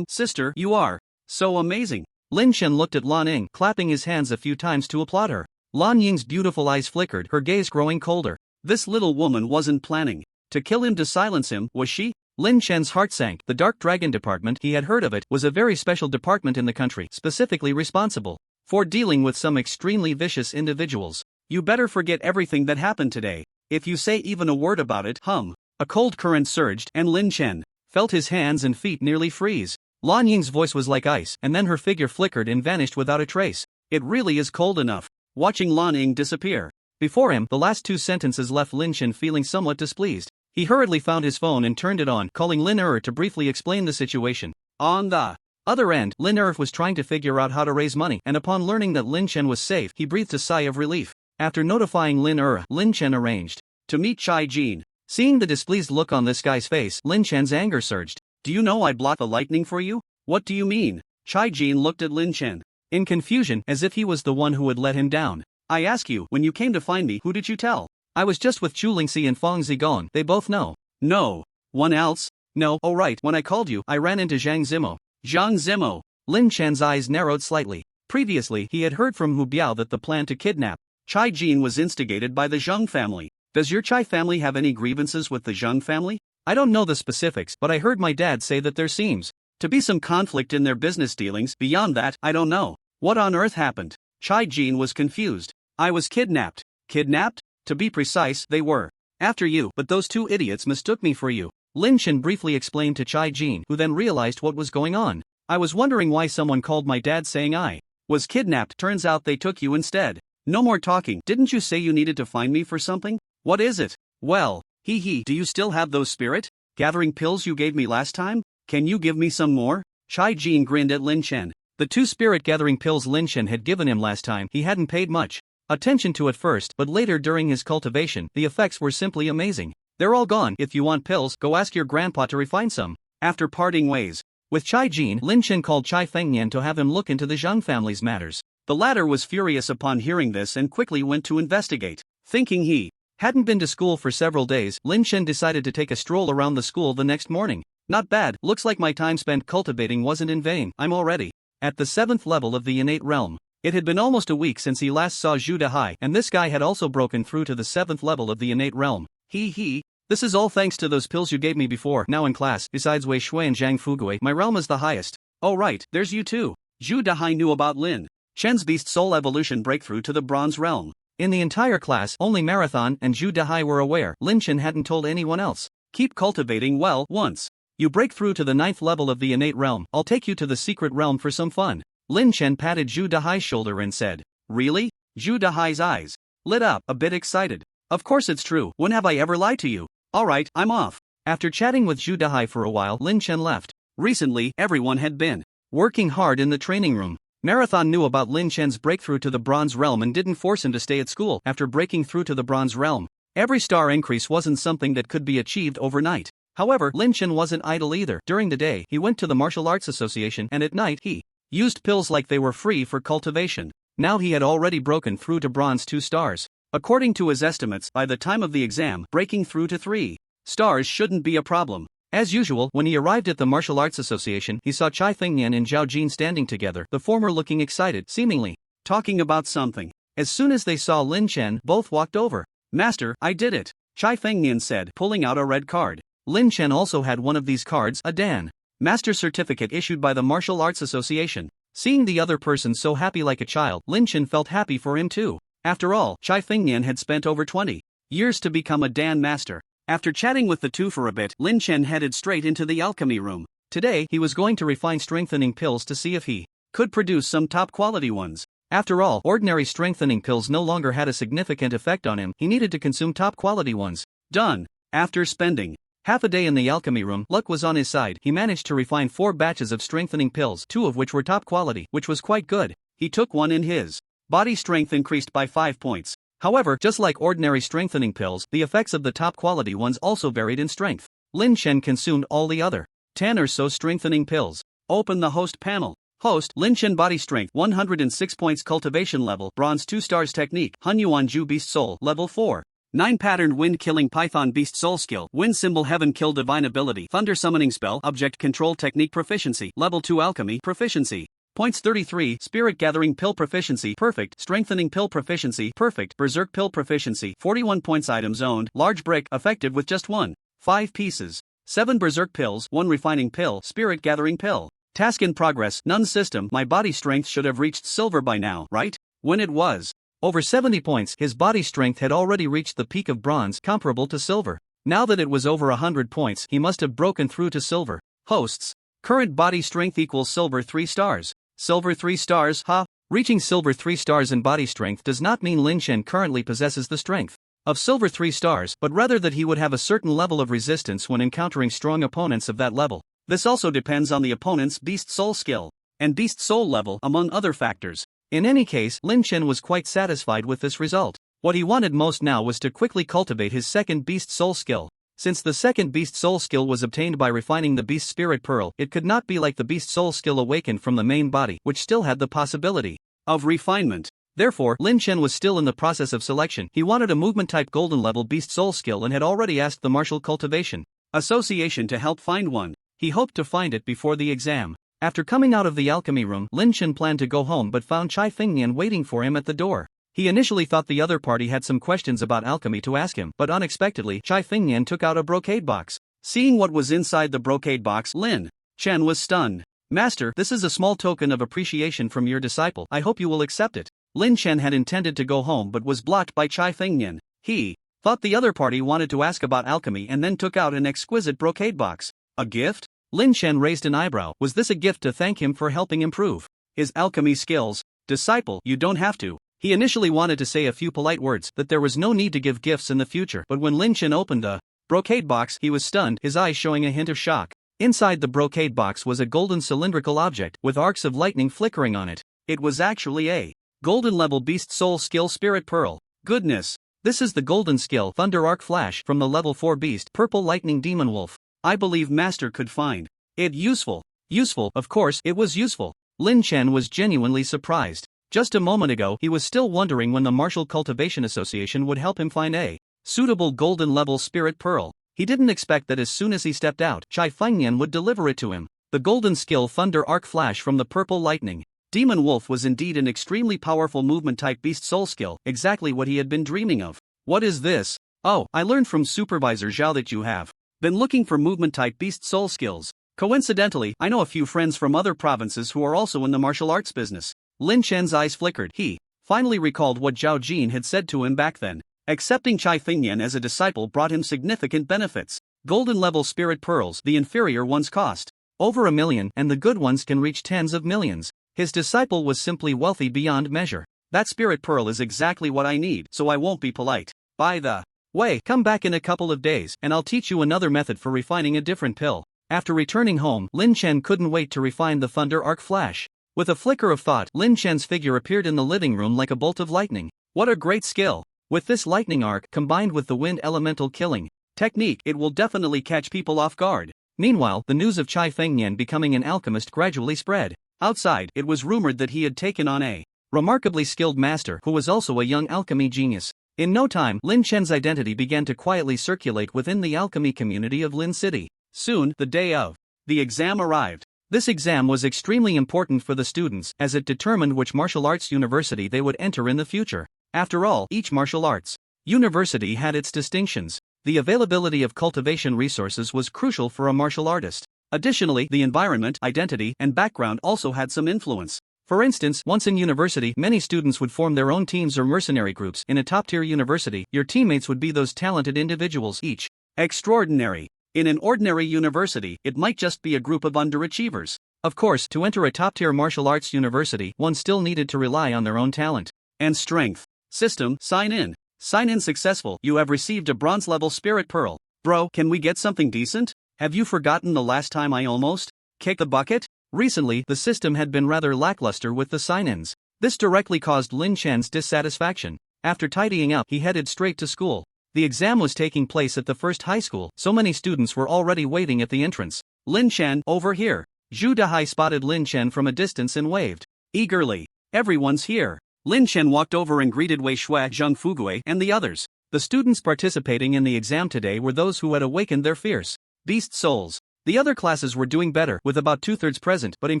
Sister, you are so amazing. Lin Chen looked at Lan Ning, clapping his hands a few times to applaud her. Lan Ying's beautiful eyes flickered, her gaze growing colder. This little woman wasn't planning to kill him to silence him, was she? Lin Chen's heart sank. The Dark Dragon Department, he had heard of it, was a very special department in the country, specifically responsible for dealing with some extremely vicious individuals. You better forget everything that happened today. If you say even a word about it, A cold current surged, and Lin Chen felt his hands and feet nearly freeze. Lan Ying's voice was like ice, and then her figure flickered and vanished without a trace. It really is cold enough. Watching Lan Ying disappear before him, the last 2 sentences left Lin Chen feeling somewhat displeased. He hurriedly found his phone and turned it on, calling Lin to briefly explain the situation. On the other end, Lin was trying to figure out how to raise money, and upon learning that Lin Chen was safe, he breathed a sigh of relief. After notifying Lin Chen arranged to meet Chai Jin. Seeing the displeased look on this guy's face, Lin Chen's anger surged. Do you know I blocked the lightning for you? What do you mean? Chai Jin looked at Lin Chen in confusion, as if he was the one who had let him down. I ask you, when you came to find me, who did you tell? I was just with Chulingxi and Fong Zigon. They both know. No. One else? No. Oh right, when I called you, I ran into Zhang Zimo. Zhang Zimo. Lin Chen's eyes narrowed slightly. Previously, he had heard from Hu Biao that the plan to kidnap Chai Jin was instigated by the Zhang family. Does your Chai family have any grievances with the Zhang family? I don't know the specifics, but I heard my dad say that there seems to be some conflict in their business dealings. Beyond that, I don't know. What on earth happened? Chai Jin was confused. I was kidnapped. Kidnapped? To be precise, they were after you, but those 2 idiots mistook me for you. Lin Chen briefly explained to Chai Jin, who then realized what was going on. I was wondering why someone called my dad saying I was kidnapped. Turns out they took you instead. No more talking. Didn't you say you needed to find me for something? What is it? Well, do you still have those spirit gathering pills you gave me last time? Can you give me some more? Chai Jin grinned at Lin Chen. The 2 spirit gathering pills Lin Chen had given him last time, he hadn't paid much attention to at first, but later during his cultivation, the effects were simply amazing. They're all gone. If you want pills, go ask your grandpa to refine some. After parting ways with Chai Jin, Lin Chen called Chai Fengnian to have him look into the Zhang family's matters. The latter was furious upon hearing this and quickly went to investigate. Thinking he hadn't been to school for several days, Lin Chen decided to take a stroll around the school the next morning. Not bad, looks like my time spent cultivating wasn't in vain. I'm already at the 7th level of the innate realm. It had been almost a week since he last saw Zhu Dehai, and this guy had also broken through to the 7th level of the innate realm. This is all thanks to those pills you gave me before. Now in class, besides Wei Shui and Zhang Fugui, my realm is the highest. Oh right, there's you too. Zhu Dehai knew about Lin Chen's beast soul evolution breakthrough to the bronze realm. In the entire class, only Marathon and Zhu Dehai were aware. Lin Chen hadn't told anyone else. Keep cultivating well. Once you break through to the 9th level of the innate realm, I'll take you to the secret realm for some fun. Lin Chen patted Zhu Dehai's shoulder and said, Really? Zhu Dehai's eyes lit up, a bit excited. Of course it's true. When have I ever lied to you? Alright, I'm off. After chatting with Zhu Dehai for a while, Lin Chen left. Recently, everyone had been working hard in the training room. Marathon knew about Lin Chen's breakthrough to the bronze realm and didn't force him to stay at school. After breaking through to the bronze realm, every star increase wasn't something that could be achieved overnight. However, Lin Chen wasn't idle either. During the day, he went to the Martial Arts Association, and at night he used pills like they were free for cultivation. Now he had already broken through to bronze 2 stars. According to his estimates, by the time of the exam, breaking through to 3 stars shouldn't be a problem. As usual, when he arrived at the Martial Arts Association, he saw Chai Fengnian and Zhao Jin standing together, the former looking excited, seemingly talking about something. As soon as they saw Lin Chen, both walked over. "Master, I did it," Chai Fengnian said, pulling out a red card. Lin Chen also had one of these cards, a Dan Master certificate issued by the Martial Arts Association. Seeing the other person so happy like a child, Lin Chen felt happy for him too. After all, Chai Fengnian had spent over 20 years to become a Dan Master. After chatting with the two for a bit, Lin Chen headed straight into the alchemy room. Today, he was going to refine strengthening pills to see if he could produce some top-quality ones. After all, ordinary strengthening pills no longer had a significant effect on him, he needed to consume top-quality ones. Done. After spending half a day in the alchemy room, luck was on his side. He managed to refine 4 batches of strengthening pills, 2 of which were top quality, which was quite good. He took one in his body strength increased by 5 points. However, just like ordinary strengthening pills, the effects of the top quality ones also varied in strength. Lin Chen consumed all the other 10 or so strengthening pills. Open the host panel. Host, Lin Chen body strength 106 points, cultivation level, bronze 2 stars, technique, Hunyuan Ju beast soul, level 4. 9 patterned wind killing python beast soul skill, wind symbol heaven kill divine ability, thunder summoning spell, object control technique proficiency, level 2 alchemy proficiency. Points 33, spirit gathering pill proficiency perfect, strengthening pill proficiency perfect, berserk pill proficiency 41 points, items owned, large brick, effective with just 5 pieces. 7 berserk pills, 1 refining pill, spirit gathering pill. Task in progress, none system, my body strength should have reached silver by now, right? When it was over 70 points, his body strength had already reached the peak of bronze, comparable to silver. Now that it was over 100 points, he must have broken through to silver. Hosts. Current body strength equals silver 3 stars. Silver 3 stars, huh? Reaching silver 3 stars in body strength does not mean Lin Chen currently possesses the strength of silver 3 stars, but rather that he would have a certain level of resistance when encountering strong opponents of that level. This also depends on the opponent's beast soul skill and beast soul level, among other factors. In any case, Lin Chen was quite satisfied with this result. What he wanted most now was to quickly cultivate his second beast soul skill. Since the second beast soul skill was obtained by refining the beast spirit pearl, it could not be like the beast soul skill awakened from the main body, which still had the possibility of refinement. Therefore, Lin Chen was still in the process of selection. He wanted a movement type golden level beast soul skill and had already asked the Martial Cultivation Association to help find one. He hoped to find it before the exam. After coming out of the alchemy room, Lin Chen planned to go home but found Chai Fengnian waiting for him at the door. He initially thought the other party had some questions about alchemy to ask him, but unexpectedly, Chai Fengnian took out a brocade box. Seeing what was inside the brocade box, Lin Chen was stunned. "Master, this is a small token of appreciation from your disciple. I hope you will accept it." Lin Chen had intended to go home but was blocked by Chai Fengnian. He thought the other party wanted to ask about alchemy and then took out an exquisite brocade box. A gift? Lin Chen raised an eyebrow. Was this a gift to thank him for helping improve his alchemy skills? "Disciple, you don't have to." He initially wanted to say a few polite words, that there was no need to give gifts in the future, but when Lin Chen opened the brocade box, he was stunned, his eyes showing a hint of shock. Inside the brocade box was a golden cylindrical object, with arcs of lightning flickering on it. It was actually a golden level beast soul skill spirit pearl. Goodness! This is the golden skill Thunder Arc Flash from the level 4 beast Purple Lightning Demon Wolf. I believe Master could find it useful. Useful, of course, it was useful. Lin Chen was genuinely surprised. Just a moment ago, he was still wondering when the Martial Cultivation Association would help him find a suitable golden level spirit pearl. He didn't expect that as soon as he stepped out, Chai Fengnian would deliver it to him. The golden skill Thunder Arc Flash from the Purple Lightning Demon Wolf was indeed an extremely powerful movement type beast soul skill, exactly what he had been dreaming of. What is this? Oh, I learned from Supervisor Zhao that you have been looking for movement type beast soul skills. Coincidentally, I know a few friends from other provinces who are also in the martial arts business. Lin Chen's eyes flickered. He finally recalled what Zhao Jin had said to him back then. Accepting Chai Fengnian as a disciple brought him significant benefits. Golden level spirit pearls, the inferior ones cost over 1 million, and the good ones can reach tens of millions. His disciple was simply wealthy beyond measure. That spirit pearl is exactly what I need, so I won't be polite. By the way, come back in a couple of days, and I'll teach you another method for refining a different pill. After returning home, Lin Chen couldn't wait to refine the Thunder Arc Flash. With a flicker of thought, Lin Chen's figure appeared in the living room like a bolt of lightning. What a great skill! With this lightning arc, combined with the wind elemental killing technique, it will definitely catch people off guard. Meanwhile, the news of Chai Fengnian becoming an alchemist gradually spread. Outside, it was rumored that he had taken on a remarkably skilled master who was also a young alchemy genius. In no time, Lin Chen's identity began to quietly circulate within the alchemy community of Lin City. Soon, the day of the exam arrived. This exam was extremely important for the students as it determined which martial arts university they would enter in the future. After all, each martial arts university had its distinctions. The availability of cultivation resources was crucial for a martial artist. Additionally, the environment, identity, and background also had some influence. For instance, once in university, many students would form their own teams or mercenary groups. In a top-tier university, your teammates would be those talented individuals, each extraordinary. In an ordinary university, it might just be a group of underachievers. Of course, to enter a top-tier martial arts university, one still needed to rely on their own talent and strength. System, sign in. Sign in successful. You have received a bronze-level spirit pearl. Bro, can we get something decent? Have you forgotten the last time I almost kicked the bucket? Recently, the system had been rather lackluster with the sign-ins. This directly caused Lin Chen's dissatisfaction. After tidying up, he headed straight to school. The exam was taking place at the first high school, so many students were already waiting at the entrance. Lin Chen, over here. Zhu Dahai spotted Lin Chen from a distance and waved eagerly. Everyone's here. Lin Chen walked over and greeted Wei Shui, Zheng Fugui, and the others. The students participating in the exam today were those who had awakened their fierce beast souls. The other classes were doing better, with about 2/3 present, but in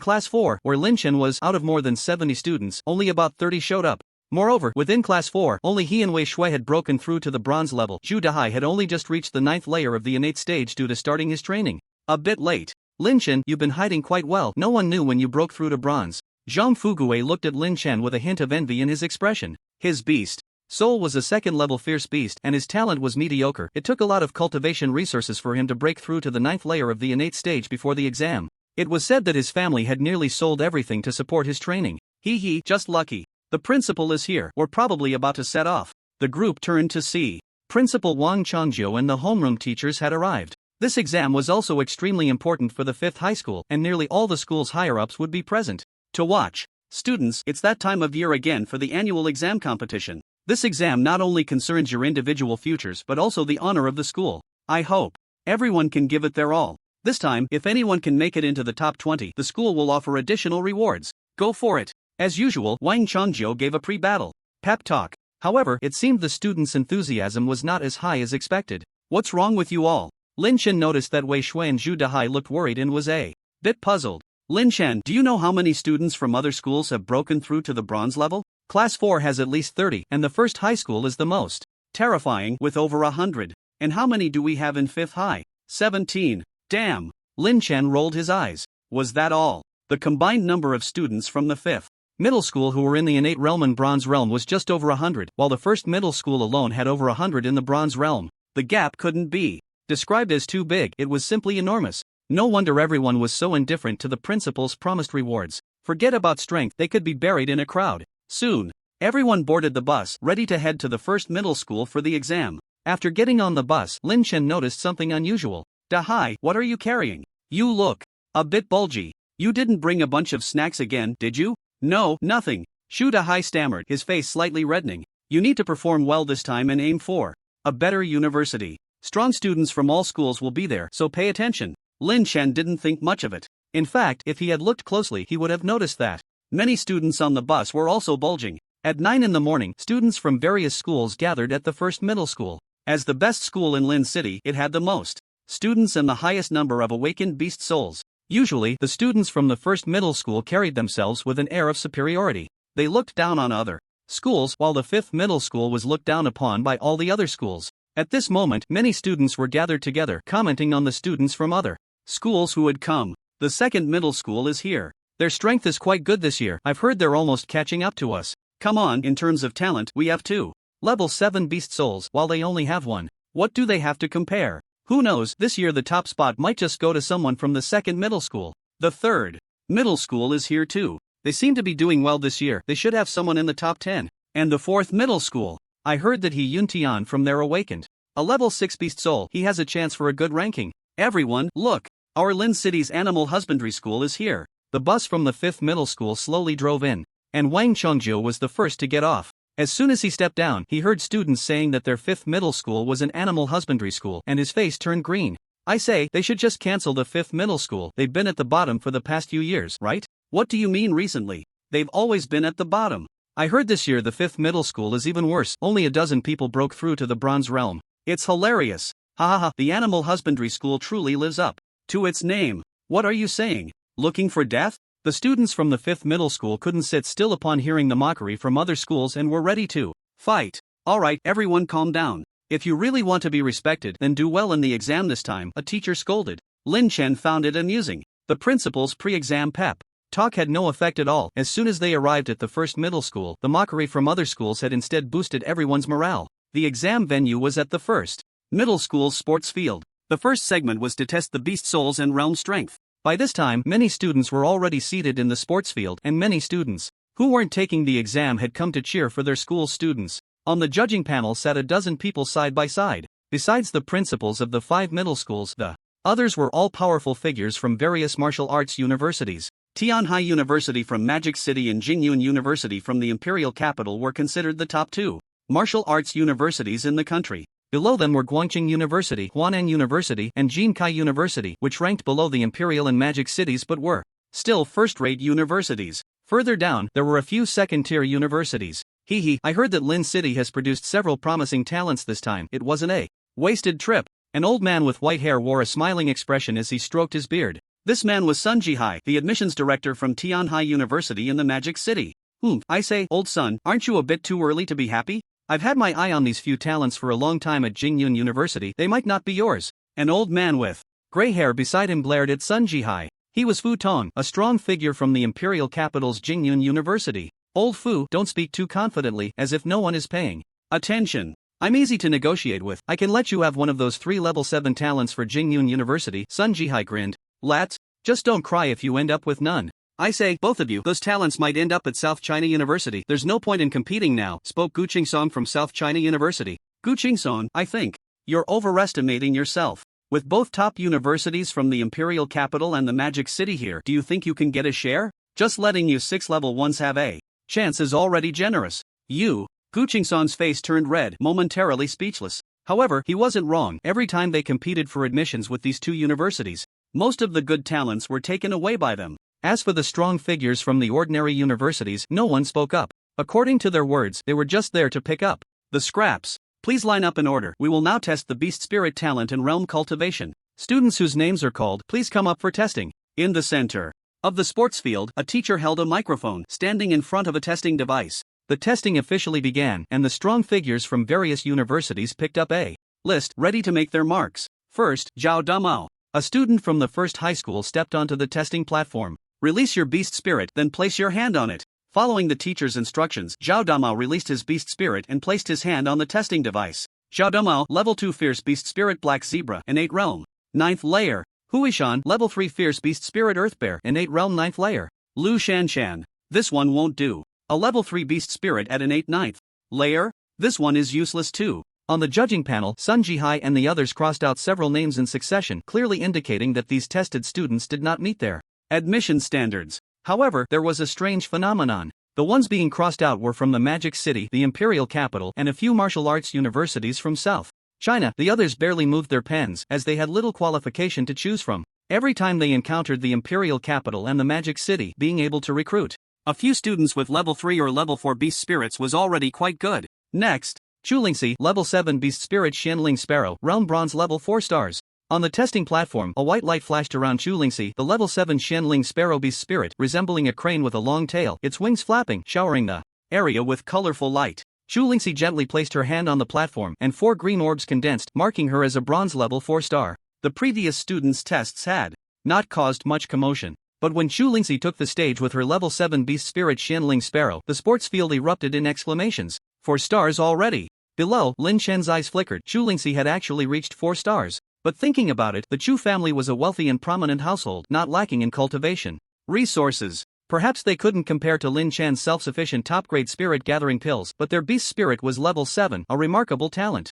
Class 4, where Lin Chen was, out of more than 70 students, only about 30 showed up. Moreover, within Class 4, only he and Wei Shui had broken through to the bronze level. Zhu Dahai had only just reached the 9th layer of the innate stage due to starting his training a bit late. Lin Chen, you've been hiding quite well. No one knew when you broke through to bronze. Zhang Fugui looked at Lin Chen with a hint of envy in his expression. His beast soul was a second-level fierce beast, and his talent was mediocre. It took a lot of cultivation resources for him to break through to the 9th layer of the innate stage before the exam. It was said that his family had nearly sold everything to support his training. Hee, just lucky. The principal is here, or probably about to set off. The group turned to see Principal Wang Changjiu and the homeroom teachers had arrived. This exam was also extremely important for the 5th high school, and nearly all the school's higher-ups would be present to watch. Students, it's that time of year again for the annual exam competition. This exam not only concerns your individual futures but also the honor of the school. I hope everyone can give it their all. This time, if anyone can make it into the top 20, the school will offer additional rewards. Go for it. As usual, Wang Changjiu gave a pre-battle pep talk. However, it seemed the students' enthusiasm was not as high as expected. What's wrong with you all? Lin Chen noticed that Wei Shui and Zhu Dahai looked worried and was a bit puzzled. Lin Chen, do you know how many students from other schools have broken through to the bronze level? Class 4 has at least 30, and the first high school is the most terrifying, with over 100. And how many do we have in 5th high? 17. Damn. Lin Chen rolled his eyes. Was that all? The combined number of students from the 5th middle school who were in the innate realm and bronze realm was just over 100, while the first middle school alone had over 100 in the bronze realm. The gap couldn't be described as too big, it was simply enormous. No wonder everyone was so indifferent to the principal's promised rewards. Forget about strength, they could be buried in a crowd. Soon, everyone boarded the bus, ready to head to the first middle school for the exam. After getting on the bus, Lin Chen noticed something unusual. Dahai, what are you carrying? You look a bit bulgy. You didn't bring a bunch of snacks again, did you? No, nothing. Zhu Dahai stammered, his face slightly reddening. You need to perform well this time and aim for a better university. Strong students from all schools will be there, so pay attention. Lin Chen didn't think much of it. In fact, if he had looked closely, he would have noticed that many students on the bus were also bulging. At 9 in the morning, students from various schools gathered at the first middle school. As the best school in Lin City, it had the most students and the highest number of awakened beast souls. Usually, the students from the first middle school carried themselves with an air of superiority. They looked down on other schools, while the 5th middle school was looked down upon by all the other schools. At this moment, many students were gathered together, commenting on the students from other schools who had come. The 2nd middle school is here. Their strength is quite good this year. I've heard they're almost catching up to us. Come on, in terms of talent, we have 2 level 7 beast souls, while they only have 1. What do they have to compare? Who knows, this year the top spot might just go to someone from the 2nd middle school. The 3rd middle school is here too. They seem to be doing well this year, they should have someone in the top 10. And the 4th middle school. I heard that he Yuntian from there awakened a level 6 beast soul. He has a chance for a good ranking. Everyone, look! Our Lin City's animal husbandry school is here. The bus from the 5th middle school slowly drove in, and Wang Changjiu was the first to get off. As soon as he stepped down, he heard students saying that their 5th middle school was an animal husbandry school, and his face turned green. I say, they should just cancel the 5th middle school. They've been at the bottom for the past few years, right? What do you mean recently? They've always been at the bottom. I heard this year the 5th middle school is even worse. Only a dozen people broke through to the bronze realm. It's hilarious. Ha ha ha, the animal husbandry school truly lives up to its name. What are you saying? Looking for death? The students from the 5th middle school couldn't sit still upon hearing the mockery from other schools and were ready to fight. Alright, everyone calm down. If you really want to be respected, then do well in the exam this time, a teacher scolded. Lynch found it amusing. The principal's pre-exam pep talk had no effect at all. As soon as they arrived at the 1st middle school, the mockery from other schools had instead boosted everyone's morale. The exam venue was at the 1st middle school's sports field. The first segment was to test the beast souls and realm strength. By this time, many students were already seated in the sports field, and many students who weren't taking the exam had come to cheer for their school's students. On the judging panel sat a dozen people side by side. Besides the principals of the 5 middle schools, the others were all powerful figures from various martial arts universities. Tianhai University from Magic City and Jingyun University from the imperial capital were considered the top 2 martial arts universities in the country. Below them were Guangqing University, Huanan University, and Jinkai University, which ranked below the imperial and magic cities but were still first-rate universities. Further down, there were a few second-tier universities. I heard that Lin City has produced several promising talents this time. It wasn't a wasted trip. An old man with white hair wore a smiling expression as he stroked his beard. This man was Sun Jihai, the admissions director from Tianhai University in the Magic City. I say, old son, aren't you a bit too early to be happy? I've had my eye on these few talents for a long time at Jingyun University. They might not be yours. An old man with gray hair beside him glared at Sun Jihai. He was Fu Tong, a strong figure from the imperial capital's Jingyun University. Old Fu, don't speak too confidently, as if no one is paying attention. I'm easy to negotiate with. I can let you have one of those 3 level 7 talents for Jingyun University. Sun Jihai grinned. Lads, just don't cry if you end up with none. I say, both of you, those talents might end up at South China University. There's no point in competing now, spoke Gu Qingsong from South China University. Gu Qingsong, I think you're overestimating yourself. With both top universities from the imperial capital and the magic city here, do you think you can get a share? Just letting you 6 level 1s have a chance is already generous. Gu Qingsong's face turned red, momentarily speechless. However, he wasn't wrong. Every time they competed for admissions with these 2 universities, most of the good talents were taken away by them. As for the strong figures from the ordinary universities, no one spoke up. According to their words, they were just there to pick up the scraps. Please line up in order. We will now test the beast spirit talent and realm cultivation. Students whose names are called, please come up for testing. In the center of the sports field, a teacher held a microphone, standing in front of a testing device. The testing officially began, and the strong figures from various universities picked up a list, ready to make their marks. First, Zhao Damao, a student from the 1st high school, stepped onto the testing platform. Release your beast spirit, then place your hand on it. Following the teacher's instructions, Zhao Damao released his beast spirit and placed his hand on the testing device. Zhao Damao, level 2 fierce beast spirit black zebra, innate realm, 9th layer. Huishan, level 3 fierce beast spirit earth bear, innate realm 9th layer. Lu Shanshan, this one won't do. A level 3 beast spirit at innate 9th layer? This one is useless too. On the judging panel, Sun Jihai and the others crossed out several names in succession, clearly indicating that these tested students did not meet their admission standards. However, there was a strange phenomenon. The ones being crossed out were from the Magic City, the imperial capital, and a few martial arts universities from South China. The others barely moved their pens, as they had little qualification to choose from. Every time they encountered the imperial capital and the Magic City, being able to recruit a few students with level 3 or level 4 beast spirits was already quite good. Next, Chulingxi, level 7 beast spirit Xianling Sparrow, realm bronze level 4 stars. On the testing platform, a white light flashed around Chulingxi, the level 7 Xianling Sparrow beast spirit, resembling a crane with a long tail, its wings flapping, showering the area with colorful light. Chulingxi gently placed her hand on the platform, and 4 green orbs condensed, marking her as a bronze level 4 star. The previous students' tests had not caused much commotion. But when Chulingxi took the stage with her level 7 beast spirit Xianling Sparrow, the sports field erupted in exclamations. 4 stars already. Below, Lin Chen's eyes flickered. Chulingxi had actually reached 4 stars. But thinking about it, the Chu family was a wealthy and prominent household, not lacking in cultivation resources. Perhaps they couldn't compare to Lin Chen's self-sufficient top-grade spirit gathering pills, but their beast spirit was level 7, a remarkable talent.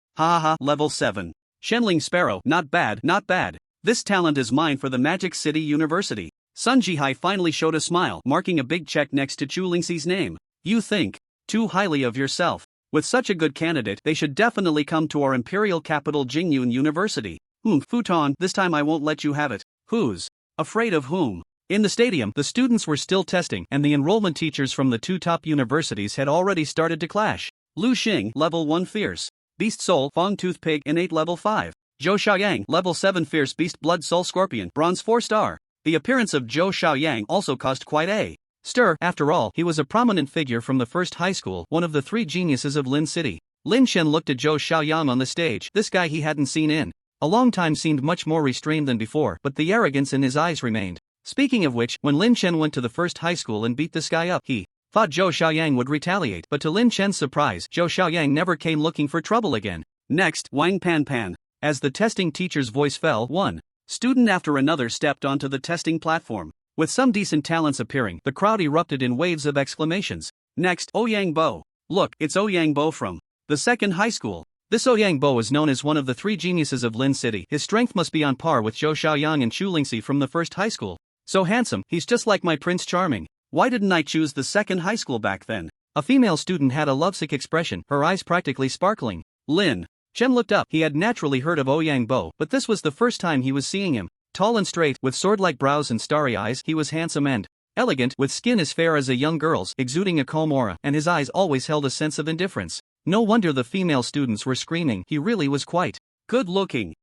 Level 7. Xianling Sparrow, not bad, not bad. This talent is mine for the Magic City University. Sun Jihai finally showed a smile, marking a big check next to Chulingxi's name. You think too highly of yourself. With such a good candidate, they should definitely come to our imperial capital Jingyun University. Futon, this time I won't let you have it. Who's afraid of whom? In the stadium, the students were still testing, and the enrollment teachers from the 2 top universities had already started to clash. Lu Xing, level 1 fierce beast soul Fong Tooth Pig, innate level 5. Zhou Xiaoyang, level 7 Fierce Beast Blood Soul Scorpion, bronze 4-star. The appearance of Zhou Xiaoyang also caused quite a stir. After all, he was a prominent figure from the first high school, one of the 3 geniuses of Lin City. Lin Chen looked at Zhou Xiaoyang on the stage. This guy he hadn't seen in a long time seemed much more restrained than before, but the arrogance in his eyes remained. Speaking of which, when Lin Chen went to the first high school and beat this guy up, he thought Zhou Xiaoyang would retaliate, but to Lin Chen's surprise, Zhou Xiaoyang never came looking for trouble again. Next, Wang Pan Pan. As the testing teacher's voice fell, one student after another stepped onto the testing platform. With some decent talents appearing, the crowd erupted in waves of exclamations. Next, Ouyang Bo. Look, it's Ouyang Bo from the second high school. This Ouyang Bo is known as one of the 3 geniuses of Lin City. His strength must be on par with Zhou Xiaoyang and Chu Lingxi from the first high school. So handsome, he's just like my Prince Charming. Why didn't I choose the second high school back then? A female student had a lovesick expression, her eyes practically sparkling. Lin Chen looked up. He had naturally heard of Ouyang Bo, but this was the first time he was seeing him. Tall and straight, with sword-like brows and starry eyes, he was handsome and elegant, with skin as fair as a young girl's, exuding a calm aura, and his eyes always held a sense of indifference. No wonder the female students were screaming. He really was quite good-looking.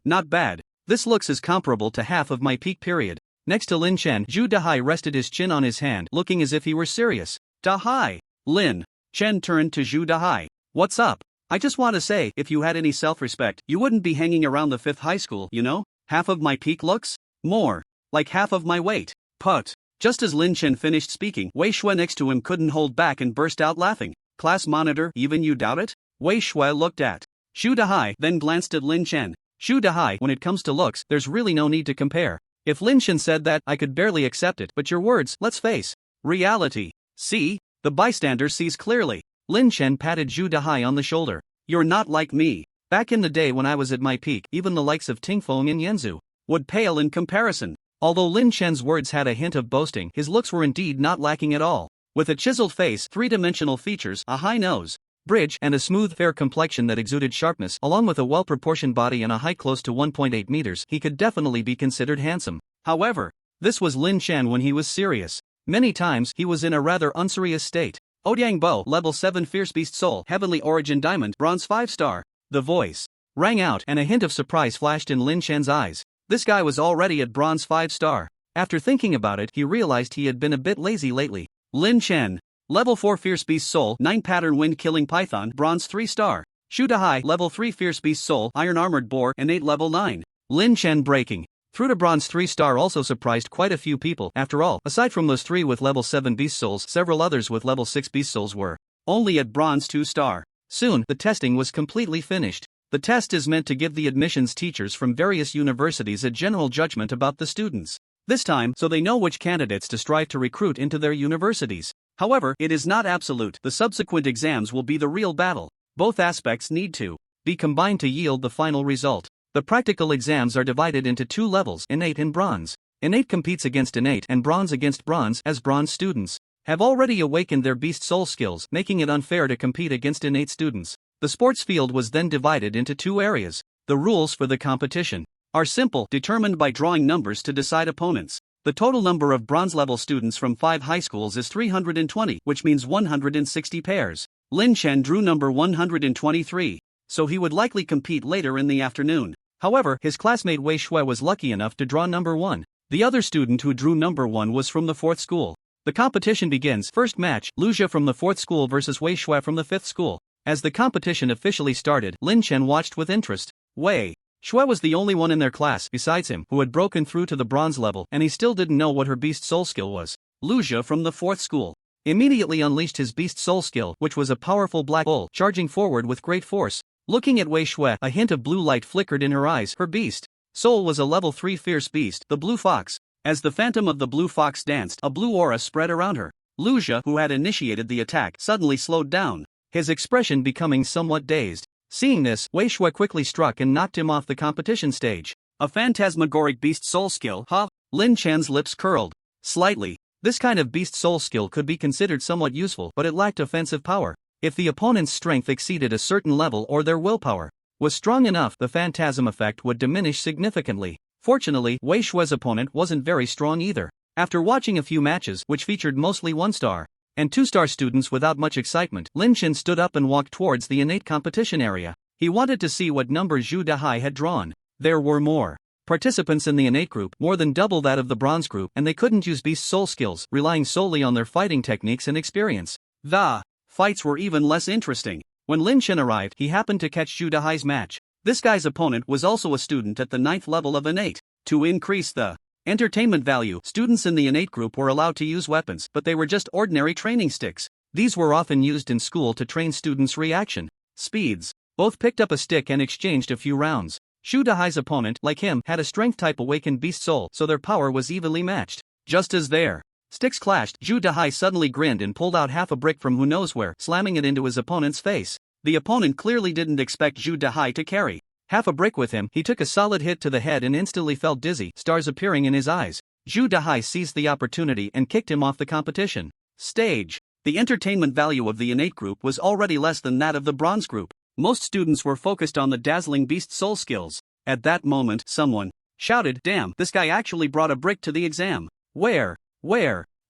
Not bad. This looks as comparable to half of my peak period. Next to Lin Chen, Zhu Dahai rested his chin on his hand, looking as if he were serious. Dahai. Lin Chen turned to Zhu Dahai. What's up? I just want to say, if you had any self-respect, you wouldn't be hanging around the 5th high school, you know? Half of my peak looks? More like half of my weight. Put. Just as Lin Chen finished speaking, Wei Shui next to him couldn't hold back and burst out laughing. Class monitor, even you doubt it? Wei Shui looked at Zhu Dahai, then glanced at Lin Chen. Zhu Dahai, when it comes to looks, there's really no need to compare. If Lin Chen said that, I could barely accept it, but your words, let's face reality. See? The bystander sees clearly. Lin Chen patted Zhu Dahai on the shoulder. You're not like me. Back in the day when I was at my peak, even the likes of Tingfeng and Yanzu would pale in comparison. Although Lin Chen's words had a hint of boasting, his looks were indeed not lacking at all. With a chiseled face, 3-dimensional features, a high nose, bridge, and a smooth, fair complexion that exuded sharpness, along with a well-proportioned body and a height close to 1.8 meters, he could definitely be considered handsome. However, this was Lin Chen when he was serious. Many times, he was in a rather unserious state. Ouyang Bo, level 7 Fierce Beast Soul, Heavenly Origin Diamond, bronze 5-star. The voice rang out, and a hint of surprise flashed in Lin Chen's eyes. This guy was already at bronze 5-star. After thinking about it, he realized he had been a bit lazy lately. Lin Chen, level 4 Fierce Beast Soul, 9 Pattern Wind Killing Python, bronze 3-star. Zhu Dahai, level 3 Fierce Beast Soul, Iron Armored Boar, innate level 9. Lin Chen breaking through to bronze 3-star also surprised quite a few people. After all, aside from those 3 with level 7 Beast Souls, several others with level 6 Beast Souls were only at bronze 2-star. Soon, the testing was completely finished. The test is meant to give the admissions teachers from various universities a general judgment about the students. This time, so they know which candidates to strive to recruit into their universities. However, it is not absolute. The subsequent exams will be the real battle. Both aspects need to be combined to yield the final result. The practical exams are divided into 2 levels, innate and bronze. Innate competes against innate and bronze against bronze, as bronze students have already awakened their beast soul skills, making it unfair to compete against innate students. The sports field was then divided into 2 areas. The rules for the competition are simple, determined by drawing numbers to decide opponents. The total number of bronze-level students from 5 high schools is 320, which means 160 pairs. Lin Chen drew number 123, so he would likely compete later in the afternoon. However, his classmate Wei Shui was lucky enough to draw number 1. The other student who drew number 1 was from the 4th school. The competition begins. First match, Luxia from the 4th school versus Wei Shui from the 5th school. As the competition officially started, Lin Chen watched with interest. Wei Shui was the only one in their class, besides him, who had broken through to the bronze level, and he still didn't know what her beast soul skill was. Luxia from the 4th school immediately unleashed his beast soul skill, which was a powerful black bull, charging forward with great force. Looking at Wei Shui, a hint of blue light flickered in her eyes. Her beast soul was a level 3 fierce beast, the blue fox. As the phantom of the blue fox danced, a blue aura spread around her. Luxia, who had initiated the attack, suddenly slowed down, his expression becoming somewhat dazed. Seeing this, Wei Shui quickly struck and knocked him off the competition stage. A phantasmagoric beast soul skill, huh? Lin Chen's lips curled slightly. This kind of beast soul skill could be considered somewhat useful, but it lacked offensive power. If the opponent's strength exceeded a certain level or their willpower was strong enough, the phantasm effect would diminish significantly. Fortunately, Wei Shui's opponent wasn't very strong either. After watching a few matches, which featured mostly 1-star and 2-star students without much excitement, Lin Chen stood up and walked towards the innate competition area. He wanted to see what number Zhu Dahai had drawn. There were more participants in the innate group, more than double that of the bronze group, and they couldn't use beast soul skills, relying solely on their fighting techniques and experience. The fights were even less interesting. When Lynch arrived, he happened to catch Zhu Dahai's match. This guy's opponent was also a student at the 9th level of innate. To increase the entertainment value, students in the innate group were allowed to use weapons, but they were just ordinary training sticks. These were often used in school to train students' reaction speeds. Both picked up a stick and exchanged a few rounds. Zhu Dahai's opponent, like him, had a strength-type awakened beast soul, so their power was evenly matched. Just as their sticks clashed, Zhu Dahai suddenly grinned and pulled out half a brick from who knows where, slamming it into his opponent's face. The opponent clearly didn't expect Zhu Dahai to carry half a brick with him. He took a solid hit to the head and instantly felt dizzy, stars appearing in his eyes. Zhu Dahai seized the opportunity and kicked him off the competition stage. The entertainment value of the innate group was already less than that of the bronze group. Most students were focused on the dazzling beast soul skills. At that moment, someone shouted, "Damn, this guy actually brought a brick to the exam." Where?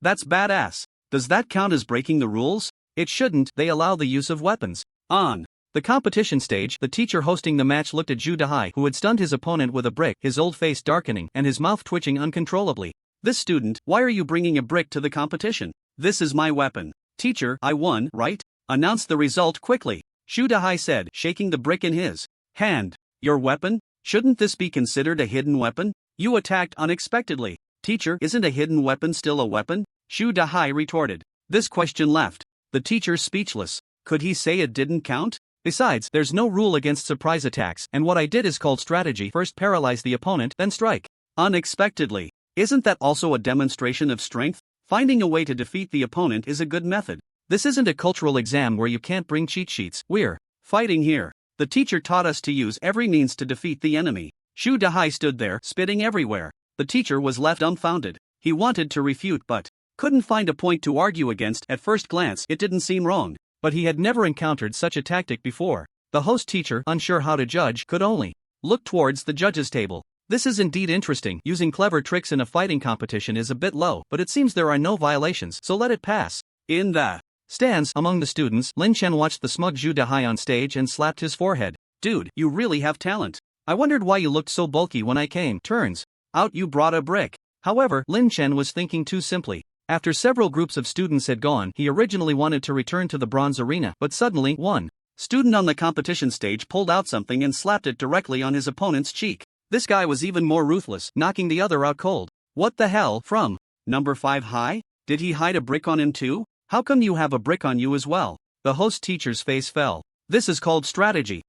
That's badass. Does that count as breaking the rules? It shouldn't. They allow the use of weapons. On the competition stage, the teacher hosting the match looked at Zhu Dahai, who had stunned his opponent with a brick, his old face darkening and his mouth twitching uncontrollably. "This student, why are you bringing a brick to the competition?" "This is my weapon." "Teacher, I won, right? Announce the result quickly," Zhu Dahai said, shaking the brick in his hand. "Your weapon? Shouldn't this be considered a hidden weapon? You attacked unexpectedly." "Teacher, isn't a hidden weapon still a weapon?" Zhu Dahai retorted. This question left the teacher speechless. Could he say it didn't count? Besides, there's no rule against surprise attacks, and what I did is called strategy. First paralyze the opponent, then strike unexpectedly. Isn't that also a demonstration of strength? Finding a way to defeat the opponent is a good method. This isn't a cultural exam where you can't bring cheat sheets. We're fighting here. The teacher taught us to use every means to defeat the enemy. Zhu Dahai stood there, spitting everywhere. The teacher was left dumbfounded. He wanted to refute but couldn't find a point to argue against. At first glance, it didn't seem wrong, but he had never encountered such a tactic before. The host teacher, unsure how to judge, could only look towards the judges' table. This is indeed interesting. Using clever tricks in a fighting competition is a bit low, but it seems there are no violations, so let it pass. In the stands among the students, Lynch watched the smug Zhu Dahai on stage and slapped his forehead. "Dude, you really have talent. I wondered why you looked so bulky when I came. Turns out you brought a brick." However, Lin Chen was thinking too simply. After several groups of students had gone, he originally wanted to return to the bronze arena, but suddenly, one student on the competition stage pulled out something and slapped it directly on his opponent's cheek. This guy was even more ruthless, knocking the other out cold. "What the hell? From number 5 high? Did he hide a brick on him too? How come you have a brick on you as well?" The host teacher's face fell. "This is called strategy."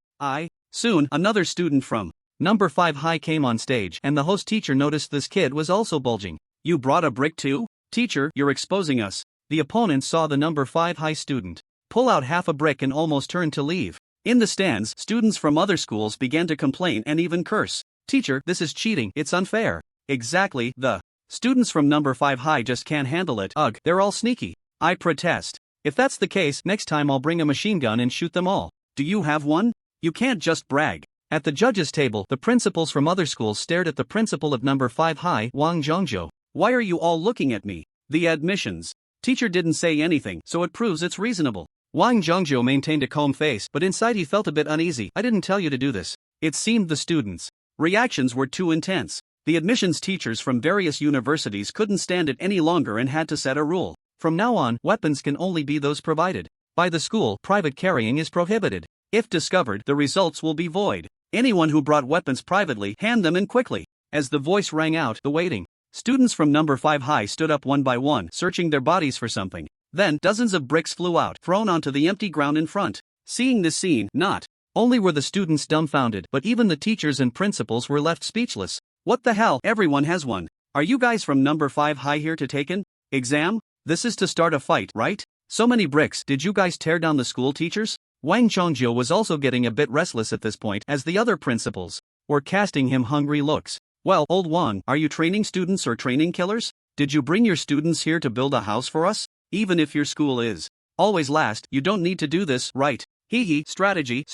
Soon, another student from number 5 high came on stage, and the host teacher noticed this kid was also bulging. "You brought a brick too? Teacher, you're exposing us." The opponent saw the number 5 high student pull out half a brick and almost turned to leave. In the stands, students from other schools began to complain and even curse. "Teacher, this is cheating, it's unfair." "Exactly, the students from number 5 high just can't handle it. Ugh, they're all sneaky." "I protest. If that's the case, next time I'll bring a machine gun and shoot them all." "Do you have one? You can't just brag." At the judges' table, the principals from other schools stared at the principal of number 5 high, Wang Zhongzhou. "Why are you all looking at me?" "The admissions teacher didn't say anything, so it proves it's reasonable." Wang Zhongzhou maintained a calm face, but inside he felt a bit uneasy. "I didn't tell you to do this." It seemed the students' reactions were too intense. The admissions teachers from various universities couldn't stand it any longer and had to set a rule. From now on, weapons can only be those provided by the school. Private carrying is prohibited. If discovered, the results will be void. Anyone who brought weapons privately, hand them in quickly. As the voice rang out, the waiting students from number 5 high stood up one by one, searching their bodies for something. Then, dozens of bricks flew out, thrown onto the empty ground in front. Seeing this scene, not only were the students dumbfounded, but even the teachers and principals were left speechless. "What the hell? Everyone has one. Are you guys from number 5 high here to take an exam? This is to start a fight, right? So many bricks. Did you guys tear down the school, teachers?" Wang Chongjiu was also getting a bit restless at this point, as the other principals were casting him hungry looks. "Well, old Wang, are you training students or training killers? Did you bring your students here to build a house for us? Even if your school is always last, you don't need to do this, right? Hee, strategy.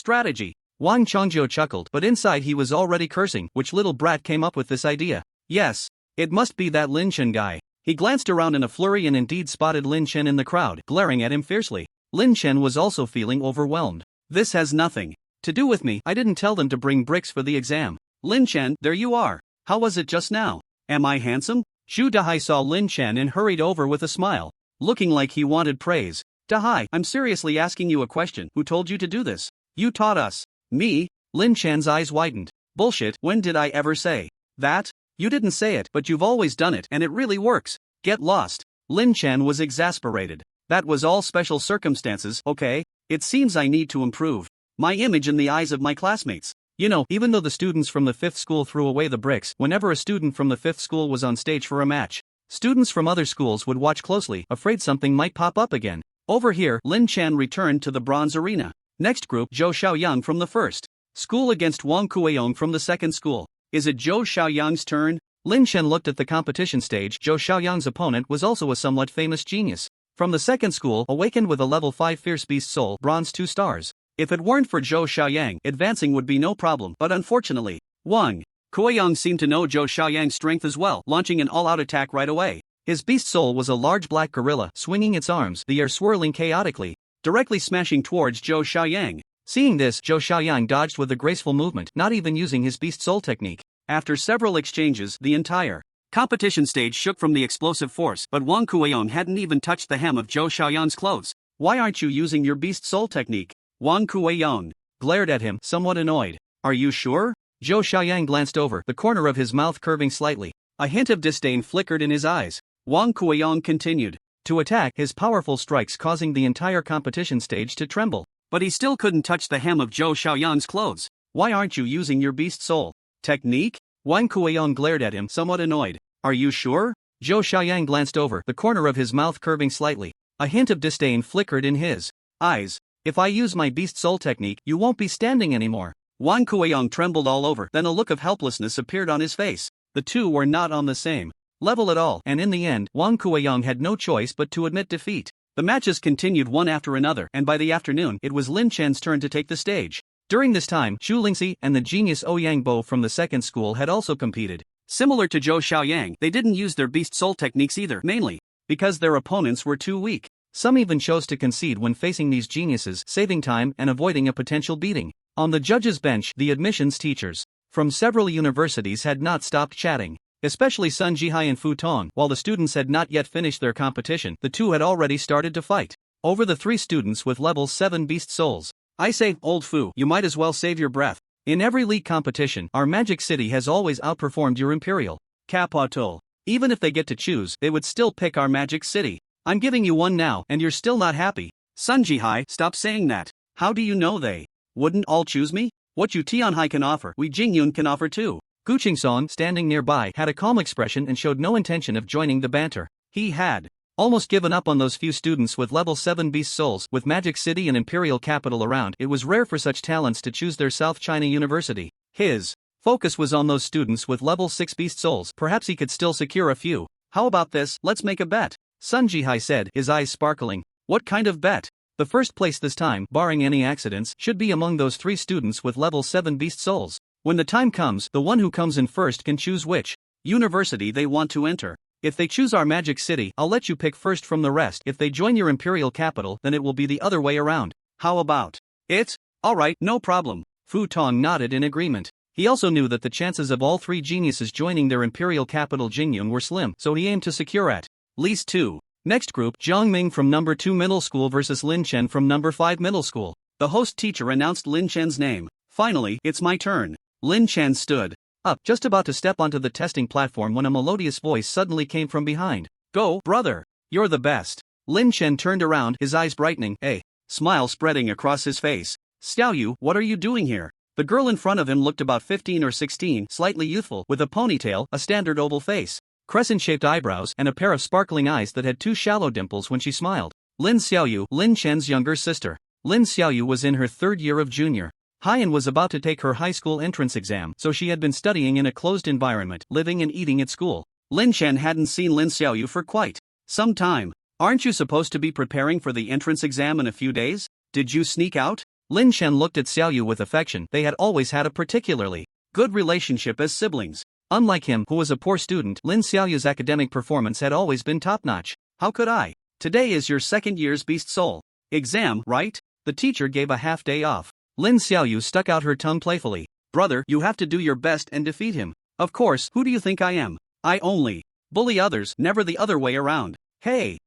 Wang Chongjiu chuckled, but inside he was already cursing. Which little brat came up with this idea? Yes, it must be that Lin Chen guy. He glanced around in a flurry and indeed spotted Lin Chen in the crowd, glaring at him fiercely. Lin Chen was also feeling overwhelmed. "This has nothing to do with me? I didn't tell them to bring bricks for the exam. Lin Chen, there you are. How was it just now? Am I handsome? Zhu Dahai saw Lin Chen and hurried over with a smile, looking like he wanted praise. Dahai, I'm seriously asking you a question. Who told you to do this? You taught us. Me? Lin Chen's eyes widened. Bullshit, when did I ever say that? You didn't say it, but you've always done it and it really works. Get lost. Lin Chen was exasperated. That was all special circumstances, okay? It seems I need to improve my image in the eyes of my classmates. You know, even though the students from the 5th school threw away the bricks whenever a student from the 5th school was on stage for a match, students from other schools would watch closely, afraid something might pop up again. Over here, Lin Chen returned to the bronze arena. Next group, Zhou Xiaoyang from the 1st school against Wang Kueyong from the 2nd school. Is it Zhou Xiaoyang's turn? Lin Chen looked at the competition stage. Zhou Xiaoyang's opponent was also a somewhat famous genius. From the 2nd school, awakened with a level 5 Fierce Beast Soul, bronze 2 stars. If it weren't for Zhou Xiaoyang, advancing would be no problem, but unfortunately, Wang Kueyong seemed to know Zhou Xiaoyang's strength as well, launching an all-out attack right away. His beast soul was a large black gorilla, swinging its arms, the air swirling chaotically, directly smashing towards Zhou Xiaoyang. Seeing this, Zhou Xiaoyang dodged with a graceful movement, not even using his beast soul technique. After several exchanges, the entire competition stage shook from the explosive force, but Wang Kueyong hadn't even touched the hem of Zhou Xiaoyang's clothes. Why aren't you using your beast soul technique? Wang Kueyong glared at him, somewhat annoyed. Are you sure? Zhou Xiaoyang glanced over, the corner of his mouth curving slightly. A hint of disdain flickered in his eyes. Wang Kueyong continued to attack, his powerful strikes causing the entire competition stage to tremble. But he still couldn't touch the hem of Zhou Xiaoyang's clothes. Why aren't you using your beast soul technique? Wang Kueyong glared at him, somewhat annoyed. Are you sure? Zhou Xiaoyang glanced over, the corner of his mouth curving slightly. A hint of disdain flickered in his eyes. If I use my beast soul technique, you won't be standing anymore. Wang Kueyong trembled all over, then a look of helplessness appeared on his face. The two were not on the same level at all, and in the end, Wang Kueyong had no choice but to admit defeat. The matches continued one after another, and by the afternoon, it was Lin Chen's turn to take the stage. During this time, Xu Lingxi and the genius Ouyang Bo from the 2nd school had also competed. Similar to Zhou Xiaoyang, they didn't use their beast soul techniques either, mainly because their opponents were too weak. Some even chose to concede when facing these geniuses, saving time and avoiding a potential beating. On the judges' bench, the admissions teachers from several universities had not stopped chatting, especially Sun Jihai and Fu Tong. While the students had not yet finished their competition, the two had already started to fight over the 3 students with level 7 beast souls. I say, old Fu, you might as well save your breath. In every league competition, our Magic City has always outperformed your Imperial Capital. Even if they get to choose, they would still pick our Magic City. I'm giving you one now, and you're still not happy. Sun Jihai, stop saying that. How do you know they wouldn't all choose me? What you Tianhai can offer, we Jingyun can offer too. Gu Qingsong, standing nearby, had a calm expression and showed no intention of joining the banter. He had almost given up on those few students with level 7 beast souls. With Magic City and Imperial Capital around, it was rare for such talents to choose their South China University. His focus was on those students with level 6 beast souls. Perhaps he could still secure a few. How about this, let's make a bet. Sun Jihai said, his eyes sparkling. What kind of bet? The first place this time, barring any accidents, should be among those 3 students with level 7 beast souls. When the time comes, the one who comes in first can choose which university they want to enter. If they choose our Magic City, I'll let you pick first from the rest. If they join your Imperial Capital, then it will be the other way around. How about it? Alright, no problem. Fu Tong nodded in agreement. He also knew that the chances of all 3 geniuses joining their Imperial Capital Jingyun were slim, so he aimed to secure at least 2. Next group, Zhang Ming from number 2 middle school versus Lin Chen from number 5 middle school. The host teacher announced Lin Chen's name. Finally, it's my turn. Lin Chen stood up, just about to step onto the testing platform when a melodious voice suddenly came from behind. Go, brother. You're the best. Lin Chen turned around, his eyes brightening, a smile spreading across his face. Xiaoyu, what are you doing here? The girl in front of him looked about 15 or 16, slightly youthful, with a ponytail, a standard oval face, crescent-shaped eyebrows, and a pair of sparkling eyes that had 2 shallow dimples when she smiled. Lin Xiaoyu, Lin Chen's younger sister. Lin Xiaoyu was in her 3rd year of junior high and was about to take her high school entrance exam, so she had been studying in a closed environment, living and eating at school. Lin Chen hadn't seen Lin Xiaoyu for quite some time. Aren't you supposed to be preparing for the entrance exam in a few days? Did you sneak out? Lin Chen looked at Xiaoyu with affection. They had always had a particularly good relationship as siblings. Unlike him, who was a poor student, Lin Xiaoyu's academic performance had always been top-notch. How could I? Today is your 2nd year's Beast Soul exam, right? The teacher gave a half-day off Lin Xiaoyu stuck out her tongue playfully. Brother, you have to do your best and defeat him. Of course, who do you think I am? I only bully others, never the other way around. Hey,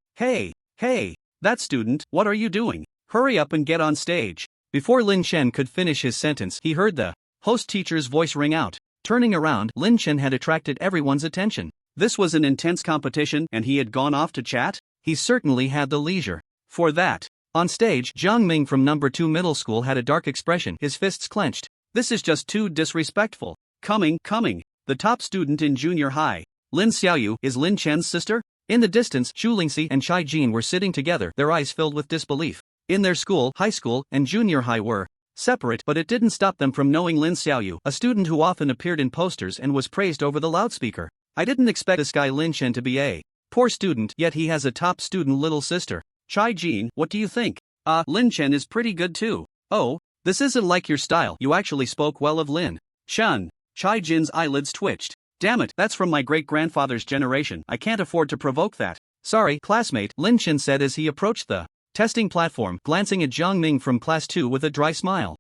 that student, what are you doing? Hurry up and get on stage. Before Lin Chen could finish his sentence, he heard the host teacher's voice ring out. Turning around, Lin Chen had attracted everyone's attention. This was an intense competition and he had gone off to chat? He certainly had the leisure for that. On stage, Jiang Ming from number 2 middle school had a dark expression, his fists clenched. This is just too disrespectful. Coming. The top student in junior high. Lin Xiaoyu is Lin Chen's sister? In the distance, Xu Lingxi and Chai Jin were sitting together, their eyes filled with disbelief. In their school, high school, and junior high were separate, but it didn't stop them from knowing Lin Xiaoyu, a student who often appeared in posters and was praised over the loudspeaker. I didn't expect this guy Lin Chen to be a poor student, yet he has a top student little sister. Chai Jin, what do you think? Lin Chen is pretty good too. Oh, this isn't like your style. You actually spoke well of Lin Chen. Chai Jin's eyelids twitched. Damn it, that's from my great-grandfather's generation. I can't afford to provoke that. Sorry, classmate, Lin Chen said as he approached the testing platform, glancing at Jiang Ming from class 2 with a dry smile.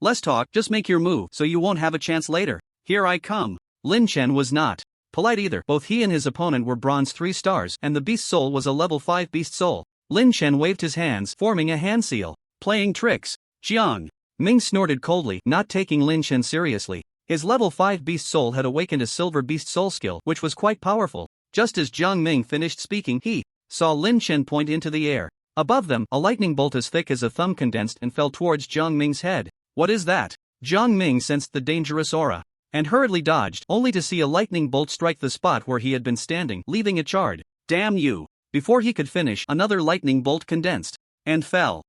Less talk, just make your move so you won't have a chance later. Here I come. Lin Chen was not polite either. Both he and his opponent were bronze 3 stars, and the beast soul was a level 5 beast soul. Lin Chen waved his hands, forming a hand seal. Playing tricks. Jiang Ming snorted coldly, not taking Lin Chen seriously. His level 5 beast soul had awakened a silver beast soul skill, which was quite powerful. Just as Jiang Ming finished speaking, he saw Lin Chen point into the air. Above them, a lightning bolt as thick as a thumb condensed and fell towards Jiang Ming's head. What is that? Jiang Ming sensed the dangerous aura and hurriedly dodged, only to see a lightning bolt strike the spot where he had been standing, leaving it charred. Damn you! Before he could finish, another lightning bolt condensed and fell.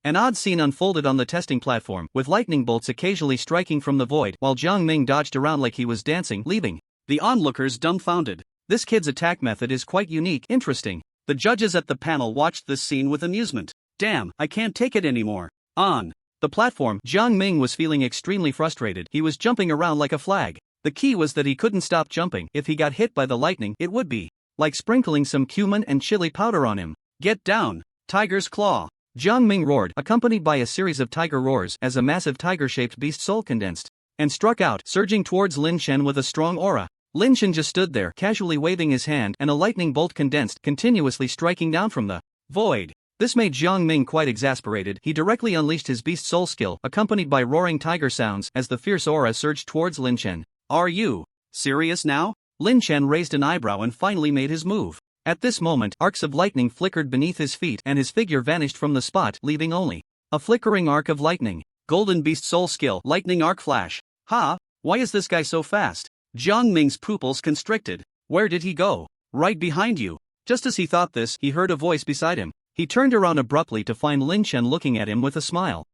An odd scene unfolded on the testing platform, with lightning bolts occasionally striking from the void while Jiang Ming dodged around like he was dancing, leaving the onlookers dumbfounded. This kid's attack method is quite unique, interesting. The judges at the panel watched this scene with amusement. Damn, I can't take it anymore. On the platform, Jiang Ming was feeling extremely frustrated. He was jumping around like a flag. The key was that he couldn't stop jumping. If he got hit by the lightning, it would be like sprinkling some cumin and chili powder on him. Get down! Tiger's claw! Jiang Ming roared, accompanied by a series of tiger roars as a massive tiger-shaped beast soul condensed and struck out, surging towards Lin Chen with a strong aura. Lin Chen just stood there, casually waving his hand, and a lightning bolt condensed, continuously striking down from the void. This made Jiang Ming quite exasperated. He directly unleashed his beast soul skill, accompanied by roaring tiger sounds, as the fierce aura surged towards Lin Chen. Are you serious now? Lin Chen raised an eyebrow and finally made his move. At this moment, arcs of lightning flickered beneath his feet and his figure vanished from the spot, leaving only a flickering arc of lightning. Golden beast soul skill, lightning arc flash. Ha! Why is this guy so fast? Jiang Ming's pupils constricted. Where did he go? Right behind you. Just as he thought this, he heard a voice beside him. He turned around abruptly to find Lin Chen looking at him with a smile.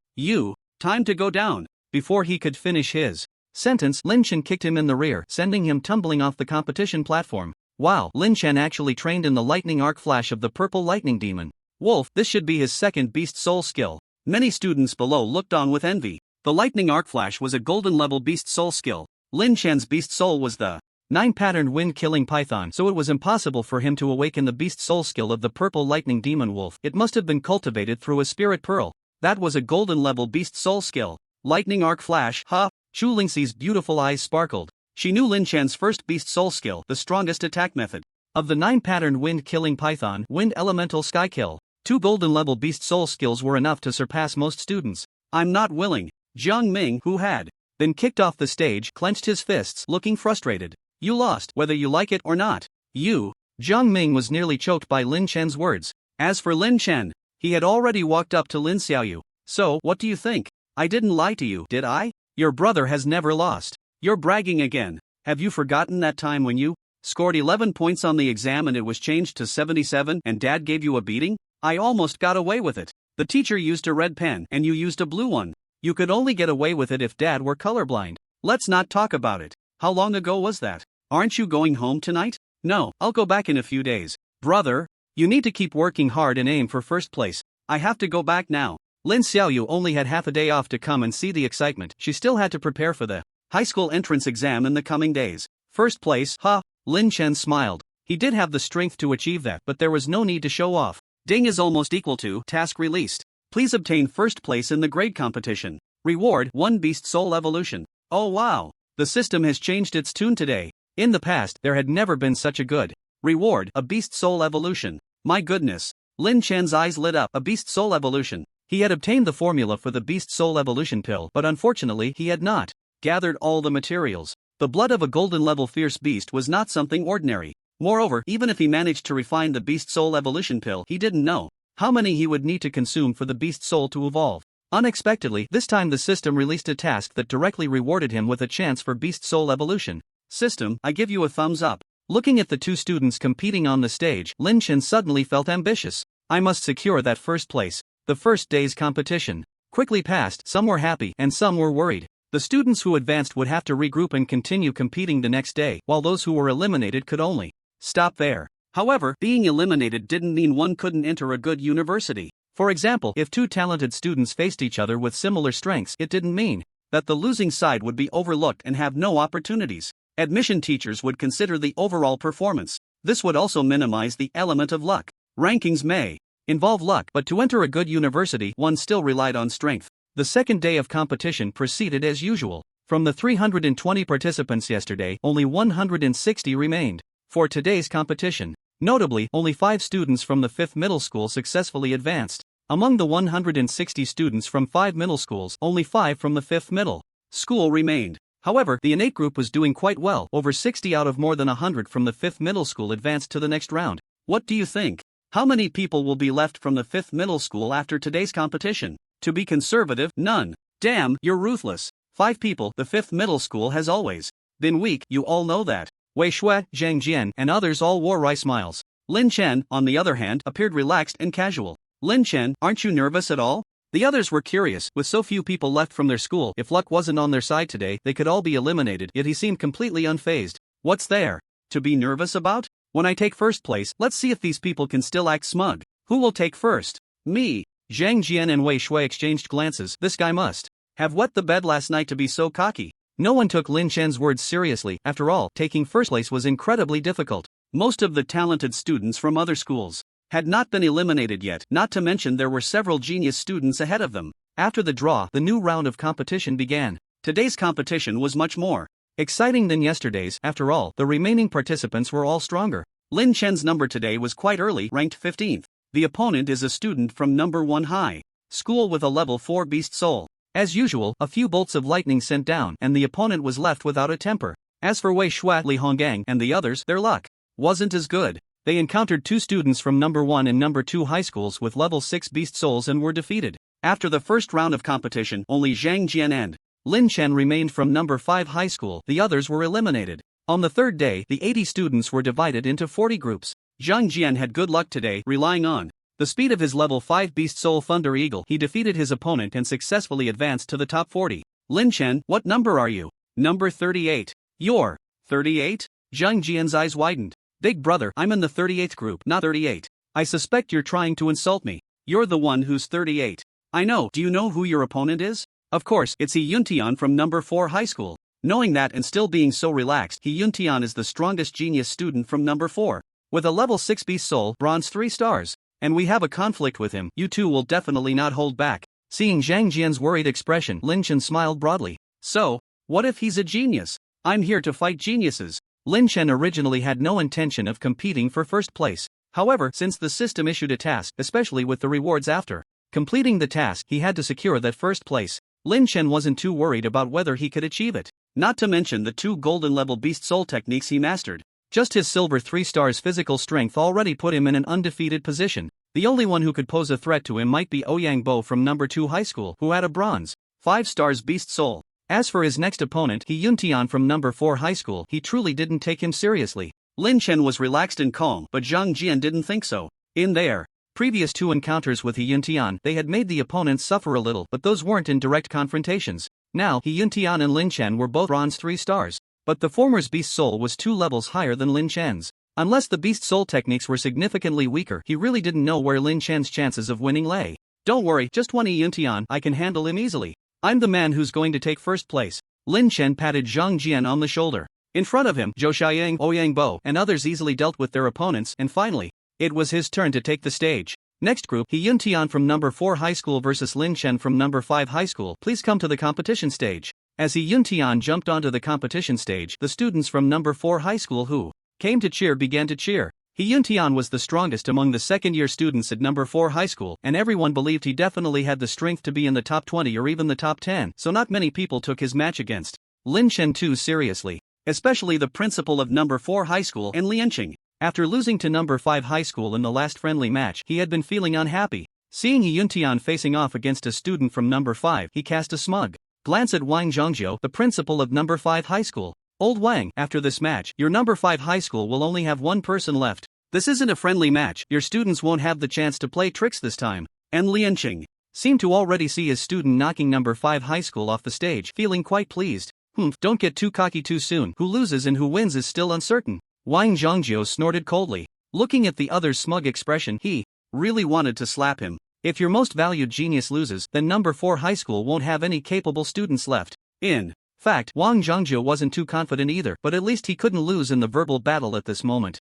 Time to go down. Before he could finish his sentence, Lin Chen kicked him in the rear, sending him tumbling off the competition platform. Wow, Lin Chen actually trained in the lightning arc flash of the purple lightning demon. Wolf, this should be his second beast soul skill. Many students below looked on with envy. The lightning arc flash was a golden level beast soul skill. Lin Chen's beast soul was the 9-patterned wind-killing python, so it was impossible for him to awaken the beast soul skill of the purple lightning demon wolf. It must have been cultivated through a spirit pearl. That was a golden level beast soul skill. Lightning arc flash, ha! Xu Lingxi's beautiful eyes sparkled. She knew Lin Chen's first beast soul skill, the strongest attack method. Of the 9-patterned wind-killing python, wind elemental sky kill, 2 golden level beast soul skills were enough to surpass most students. I'm not willing. Jiang Ming, who had been kicked off the stage, clenched his fists, looking frustrated. You lost, whether you like it or not. Jiang Ming was nearly choked by Lin Chen's words. As for Lin Chen, he had already walked up to Lin Xiaoyu. So, what do you think? I didn't lie to you, did I? Your brother has never lost. You're bragging again. Have you forgotten that time when you scored 11 points on the exam and it was changed to 77 and Dad gave you a beating? I almost got away with it. The teacher used a red pen and you used a blue one. You could only get away with it if Dad were colorblind. Let's not talk about it. How long ago was that? Aren't you going home tonight? No, I'll go back in a few days. Brother, you need to keep working hard and aim for first place. I have to go back now. Lin Xiaoyu only had half a day off to come and see the excitement. She still had to prepare for the high school entrance exam in the coming days. First place, ha! Lin Chen smiled. He did have the strength to achieve that, but there was no need to show off. Ding is almost equal to task released. Please obtain first place in the grade competition. Reward 1 Beast Soul Evolution. Oh wow! The system has changed its tune today. In the past, there had never been such a good reward, a Beast Soul Evolution. My goodness. Lin Chen's eyes lit up. A Beast Soul Evolution. He had obtained the formula for the Beast Soul Evolution pill, but unfortunately he had not gathered all the materials. The blood of a golden level fierce beast was not something ordinary. Moreover, even if he managed to refine the Beast Soul Evolution pill, he didn't know how many he would need to consume for the Beast Soul to evolve. Unexpectedly, this time the system released a task that directly rewarded him with a chance for Beast Soul Evolution. System, I give you a thumbs up. Looking at the two students competing on the stage, Lin Chen suddenly felt ambitious. I must secure that first place. The first day's competition quickly passed. Some were happy and some were worried. The students who advanced would have to regroup and continue competing the next day, while those who were eliminated could only stop there. However, being eliminated didn't mean one couldn't enter a good university. For example, if two talented students faced each other with similar strengths, it didn't mean that the losing side would be overlooked and have no opportunities. Admission teachers would consider the overall performance. This would also minimize the element of luck. Rankings may involve luck, but to enter a good university, one still relied on strength. The second day of competition proceeded as usual. From the 320 participants yesterday, only 160 remained for today's competition. Notably, only 5 students from the 5th middle school successfully advanced. Among the 160 students from 5 middle schools, only 5 from the 5th middle school remained. However, the innate group was doing quite well. Over 60 out of more than 100 from the 5th middle school advanced to the next round. What do you think? How many people will be left from the 5th middle school after today's competition? To be conservative, none. Damn, you're ruthless. 5 people. The 5th middle school has always been weak, you all know that. Wei Shui, Zhang Jian, and others all wore wry smiles. Lin Chen, on the other hand, appeared relaxed and casual. Lin Chen, aren't you nervous at all? The others were curious. With so few people left from their school, if luck wasn't on their side today, they could all be eliminated, yet he seemed completely unfazed. What's there to be nervous about? When I take first place, let's see if these people can still act smug. Who will take first? Me. Zhang Jian and Wei Shui exchanged glances. This guy must have wet the bed last night to be so cocky. No one took Lin Chen's words seriously. After all, taking first place was incredibly difficult. Most of the talented students from other schools had not been eliminated yet, not to mention there were several genius students ahead of them. After the draw, the new round of competition began. Today's competition was much more exciting than yesterday's. After all, the remaining participants were all stronger. Lin Chen's number today was quite early, ranked 15th. The opponent is a student from number 1 high school with a level 4 beast soul. As usual, a few bolts of lightning sent down, and the opponent was left without a temper. As for Wei Shui, Li Honggang, and the others, their luck wasn't as good. They encountered 2 students from number 1 and number 2 high schools with level 6 beast souls and were defeated. After the first round of competition, only Zhang Jian and Lin Chen remained from number 5 high school. The others were eliminated. On the third day, the 80 students were divided into 40 groups. Zhang Jian had good luck today, relying on the speed of his level 5 Beast Soul Thunder Eagle. He defeated his opponent and successfully advanced to the top 40. Lin Chen, what number are you? Number 38. You're 38? Zhang Jian's eyes widened. Big brother, I'm in the 38th group, not 38. I suspect you're trying to insult me. You're the one who's 38. I know. Do you know who your opponent is? Of course, it's He Yuntian from number 4 high school. Knowing that and still being so relaxed, He Yuntian is the strongest genius student from number 4. With a level 6 Beast Soul, bronze 3 stars. And we have a conflict with him. You two will definitely not hold back. Seeing Zhang Jian's worried expression, Lin Chen smiled broadly. So, what if he's a genius? I'm here to fight geniuses. Lin Chen originally had no intention of competing for first place. However, since the system issued a task, especially with the rewards after completing the task, he had to secure that first place. Lin Chen wasn't too worried about whether he could achieve it. Not to mention the 2 golden level Beast Soul techniques he mastered. Just his silver 3 stars physical strength already put him in an undefeated position. The only one who could pose a threat to him might be Ouyang Bo from number 2 high school, who had a bronze 5 stars Beast Soul. As for his next opponent, He Yuntian from number 4 high school, he truly didn't take him seriously. Lin Chen was relaxed and calm, but Zhang Jian didn't think so. In their previous 2 encounters with He Yuntian, they had made the opponents suffer a little, but those weren't in direct confrontations. Now, He Yuntian and Lin Chen were both bronze 3 stars. But the former's Beast Soul was 2 levels higher than Lin Chen's. Unless the Beast Soul techniques were significantly weaker, he really didn't know where Lin Chen's chances of winning lay. Don't worry, just one He Yuntian, I can handle him easily. I'm the man who's going to take first place. Lin Chen patted Zhang Jian on the shoulder. In front of him, Zhou Xiang, Ouyang Bo, and others easily dealt with their opponents, and finally, it was his turn to take the stage. Next group, He Yuntian from number 4 high school versus Lin Chen from number 5 high school. Please come to the competition stage. As He Yuntian jumped onto the competition stage, the students from number 4 high school who came to cheer began to cheer. He Yuntian was the strongest among the second-year students at number 4 high school, and everyone believed he definitely had the strength to be in the top 20 or even the top 10, so not many people took his match against Lin Chen too seriously, especially the principal of number 4 high school and Lianqing. After losing to number 5 high school in the last friendly match, he had been feeling unhappy. Seeing He Yuntian facing off against a student from number 5, he cast a smug glance at Wang Zhongjiu, the principal of number 5 high school. Old Wang, after this match, your number 5 high school will only have one person left. This isn't a friendly match, your students won't have the chance to play tricks this time. And Lianqing seemed to already see his student knocking number 5 high school off the stage, feeling quite pleased. Don't get too cocky too soon. Who loses and who wins is still uncertain. Wang Zhongjiu snorted coldly. Looking at the other's smug expression, he really wanted to slap him. If your most valued genius loses, then number 4 high school won't have any capable students left. In fact, Wang Zhongjiu wasn't too confident either, but at least he couldn't lose in the verbal battle at this moment.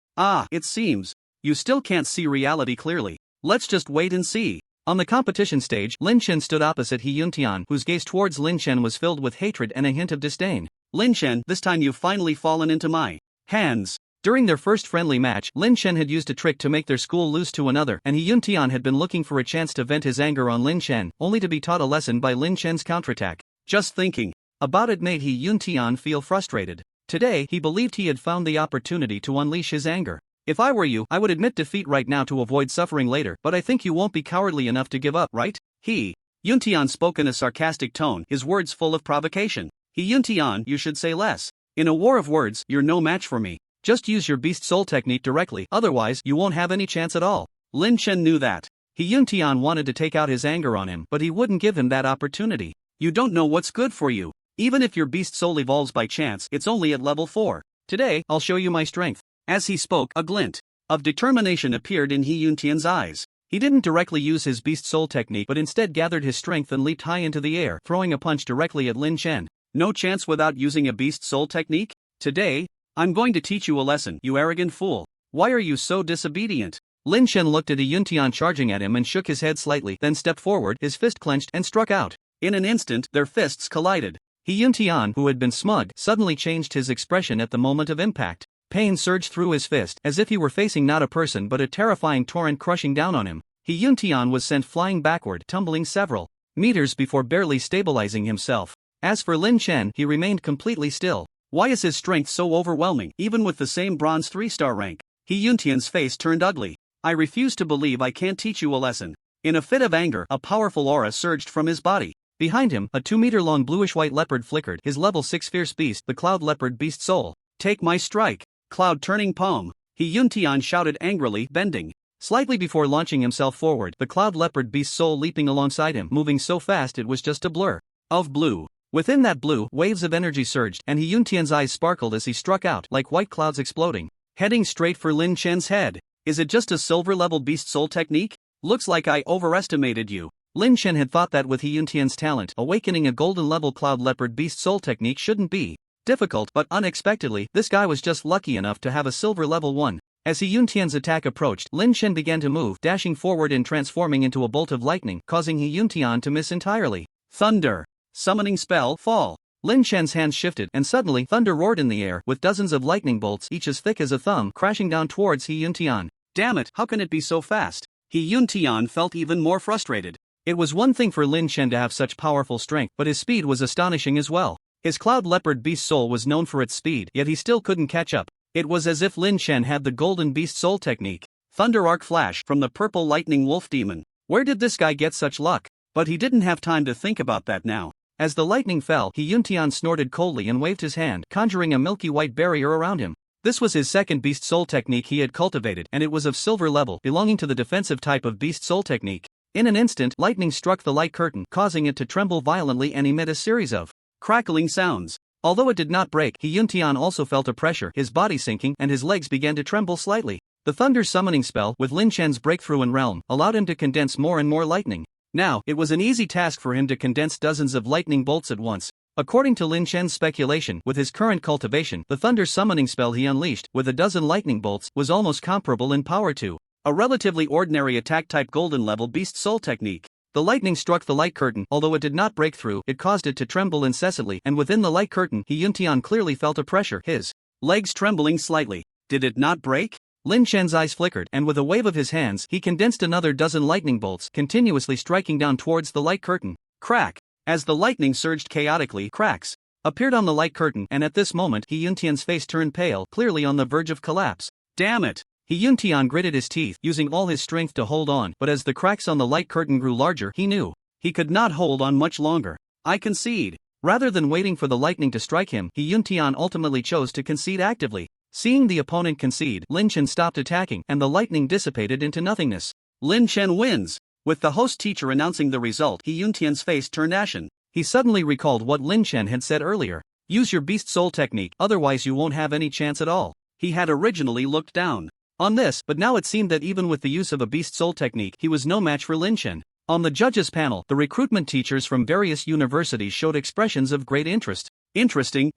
It seems you still can't see reality clearly. Let's just wait and see. On the competition stage, Lin Chen stood opposite He Yuntian, whose gaze towards Lin Chen was filled with hatred and a hint of disdain. Lin Chen, this time you've finally fallen into my hands. During their first friendly match, Lin Chen had used a trick to make their school lose to another, and He Yuntian had been looking for a chance to vent his anger on Lin Chen, only to be taught a lesson by Lin Chen's counterattack. Just thinking about it made He Yuntian feel frustrated. Today, he believed he had found the opportunity to unleash his anger. If I were you, I would admit defeat right now to avoid suffering later, but I think you won't be cowardly enough to give up, right? He Yuntian spoke in a sarcastic tone, his words full of provocation. He Yuntian, you should say less. In a war of words, you're no match for me. Just use your beast soul technique directly, otherwise you won't have any chance at all. Lin Chen knew that. He Yuntian wanted to take out his anger on him, but he wouldn't give him that opportunity. You don't know what's good for you. Even if your beast soul evolves by chance, it's only at level 4. Today, I'll show you my strength. As he spoke, a glint of determination appeared in He Yuntian's eyes. He didn't directly use his beast soul technique but instead gathered his strength and leaped high into the air, throwing a punch directly at Lin Chen. No chance without using a beast soul technique? Today, I'm going to teach you a lesson, you arrogant fool. Why are you so disobedient? Lin Chen looked at He Yuntian charging at him and shook his head slightly, then stepped forward, his fist clenched, and struck out. In an instant, their fists collided. He Yuntian, who had been smug, suddenly changed his expression at the moment of impact. Pain surged through his fist, as if he were facing not a person but a terrifying torrent crushing down on him. He Yuntian was sent flying backward, tumbling several meters before barely stabilizing himself. As for Lin Chen, he remained completely still. Why is his strength so overwhelming, even with the same bronze 3-star rank? He Yuntian's face turned ugly. I refuse to believe I can't teach you a lesson. In a fit of anger, a powerful aura surged from his body. Behind him, a 2-meter-long bluish-white leopard flickered, his level 6 fierce beast, the Cloud Leopard Beast Soul. Take my strike. Cloud turning palm. He Yuntian shouted angrily, bending slightly before launching himself forward, the Cloud Leopard Beast Soul leaping alongside him, moving so fast it was just a blur of blue. Within that blue, waves of energy surged, and He Yuntian's eyes sparkled as he struck out, like white clouds exploding, heading straight for Lin Chen's head. Is it just a silver-level beast soul technique? Looks like I overestimated you. Lin Chen had thought that with He Yuntian's talent, awakening a golden-level Cloud Leopard Beast Soul technique shouldn't be difficult, but unexpectedly, this guy was just lucky enough to have a silver level 1. As He Yuntian's attack approached, Lin Chen began to move, dashing forward and transforming into a bolt of lightning, causing He Yuntian to miss entirely. Thunder. Summoning spell, fall. Lin Chen's hands shifted, and suddenly, thunder roared in the air, with dozens of lightning bolts, each as thick as a thumb, crashing down towards He Yuntian. Damn it, how can it be so fast? He Yuntian felt even more frustrated. It was one thing for Lin Chen to have such powerful strength, but his speed was astonishing as well. His Cloud Leopard Beast Soul was known for its speed, yet he still couldn't catch up. It was as if Lin Chen had the Golden Beast Soul technique. Thunder Arc Flash from the Purple Lightning Wolf Demon. Where did this guy get such luck? But he didn't have time to think about that now. As the lightning fell, He Yuntian snorted coldly and waved his hand, conjuring a milky white barrier around him. This was his second Beast Soul technique he had cultivated, and it was of silver level, belonging to the defensive type of Beast Soul technique. In an instant, lightning struck the light curtain, causing it to tremble violently and emit a series of crackling sounds. Although it did not break, He Yuntian also felt a pressure, his body sinking, and his legs began to tremble slightly. The Thunder Summoning spell, with Lin Chen's breakthrough in Realm, allowed him to condense more and more lightning. Now, it was an easy task for him to condense dozens of lightning bolts at once. According to Lin Chen's speculation, with his current cultivation, the Thunder Summoning spell he unleashed, with a dozen lightning bolts, was almost comparable in power to A relatively ordinary attack-type golden-level beast soul technique. The lightning struck the light curtain, although it did not break through, it caused it to tremble incessantly, and within the light curtain, Hyuntian clearly felt a pressure, his legs trembling slightly. Did it not break? Lin Chen's eyes flickered, and with a wave of his hands, he condensed another dozen lightning bolts, continuously striking down towards the light curtain. Crack! As the lightning surged chaotically, cracks appeared on the light curtain, and at this moment, Hyuntian's face turned pale, clearly on the verge of collapse. Damn it! Hyuntian gritted his teeth, using all his strength to hold on, but as the cracks on the light curtain grew larger, he knew he could not hold on much longer. I concede. Rather than waiting for the lightning to strike him, Hyuntian ultimately chose to concede actively. Seeing the opponent concede, Lin Chen stopped attacking, and the lightning dissipated into nothingness. Lin Chen wins! With the host teacher announcing the result, Hyuntian's face turned ashen. He suddenly recalled what Lin Chen had said earlier. Use your beast soul technique, otherwise you won't have any chance at all. He had originally looked down on this, but now it seemed that even with the use of a beast soul technique, he was no match for Lin Chen. On the judges panel, the recruitment teachers from various universities showed expressions of great interest. Interesting.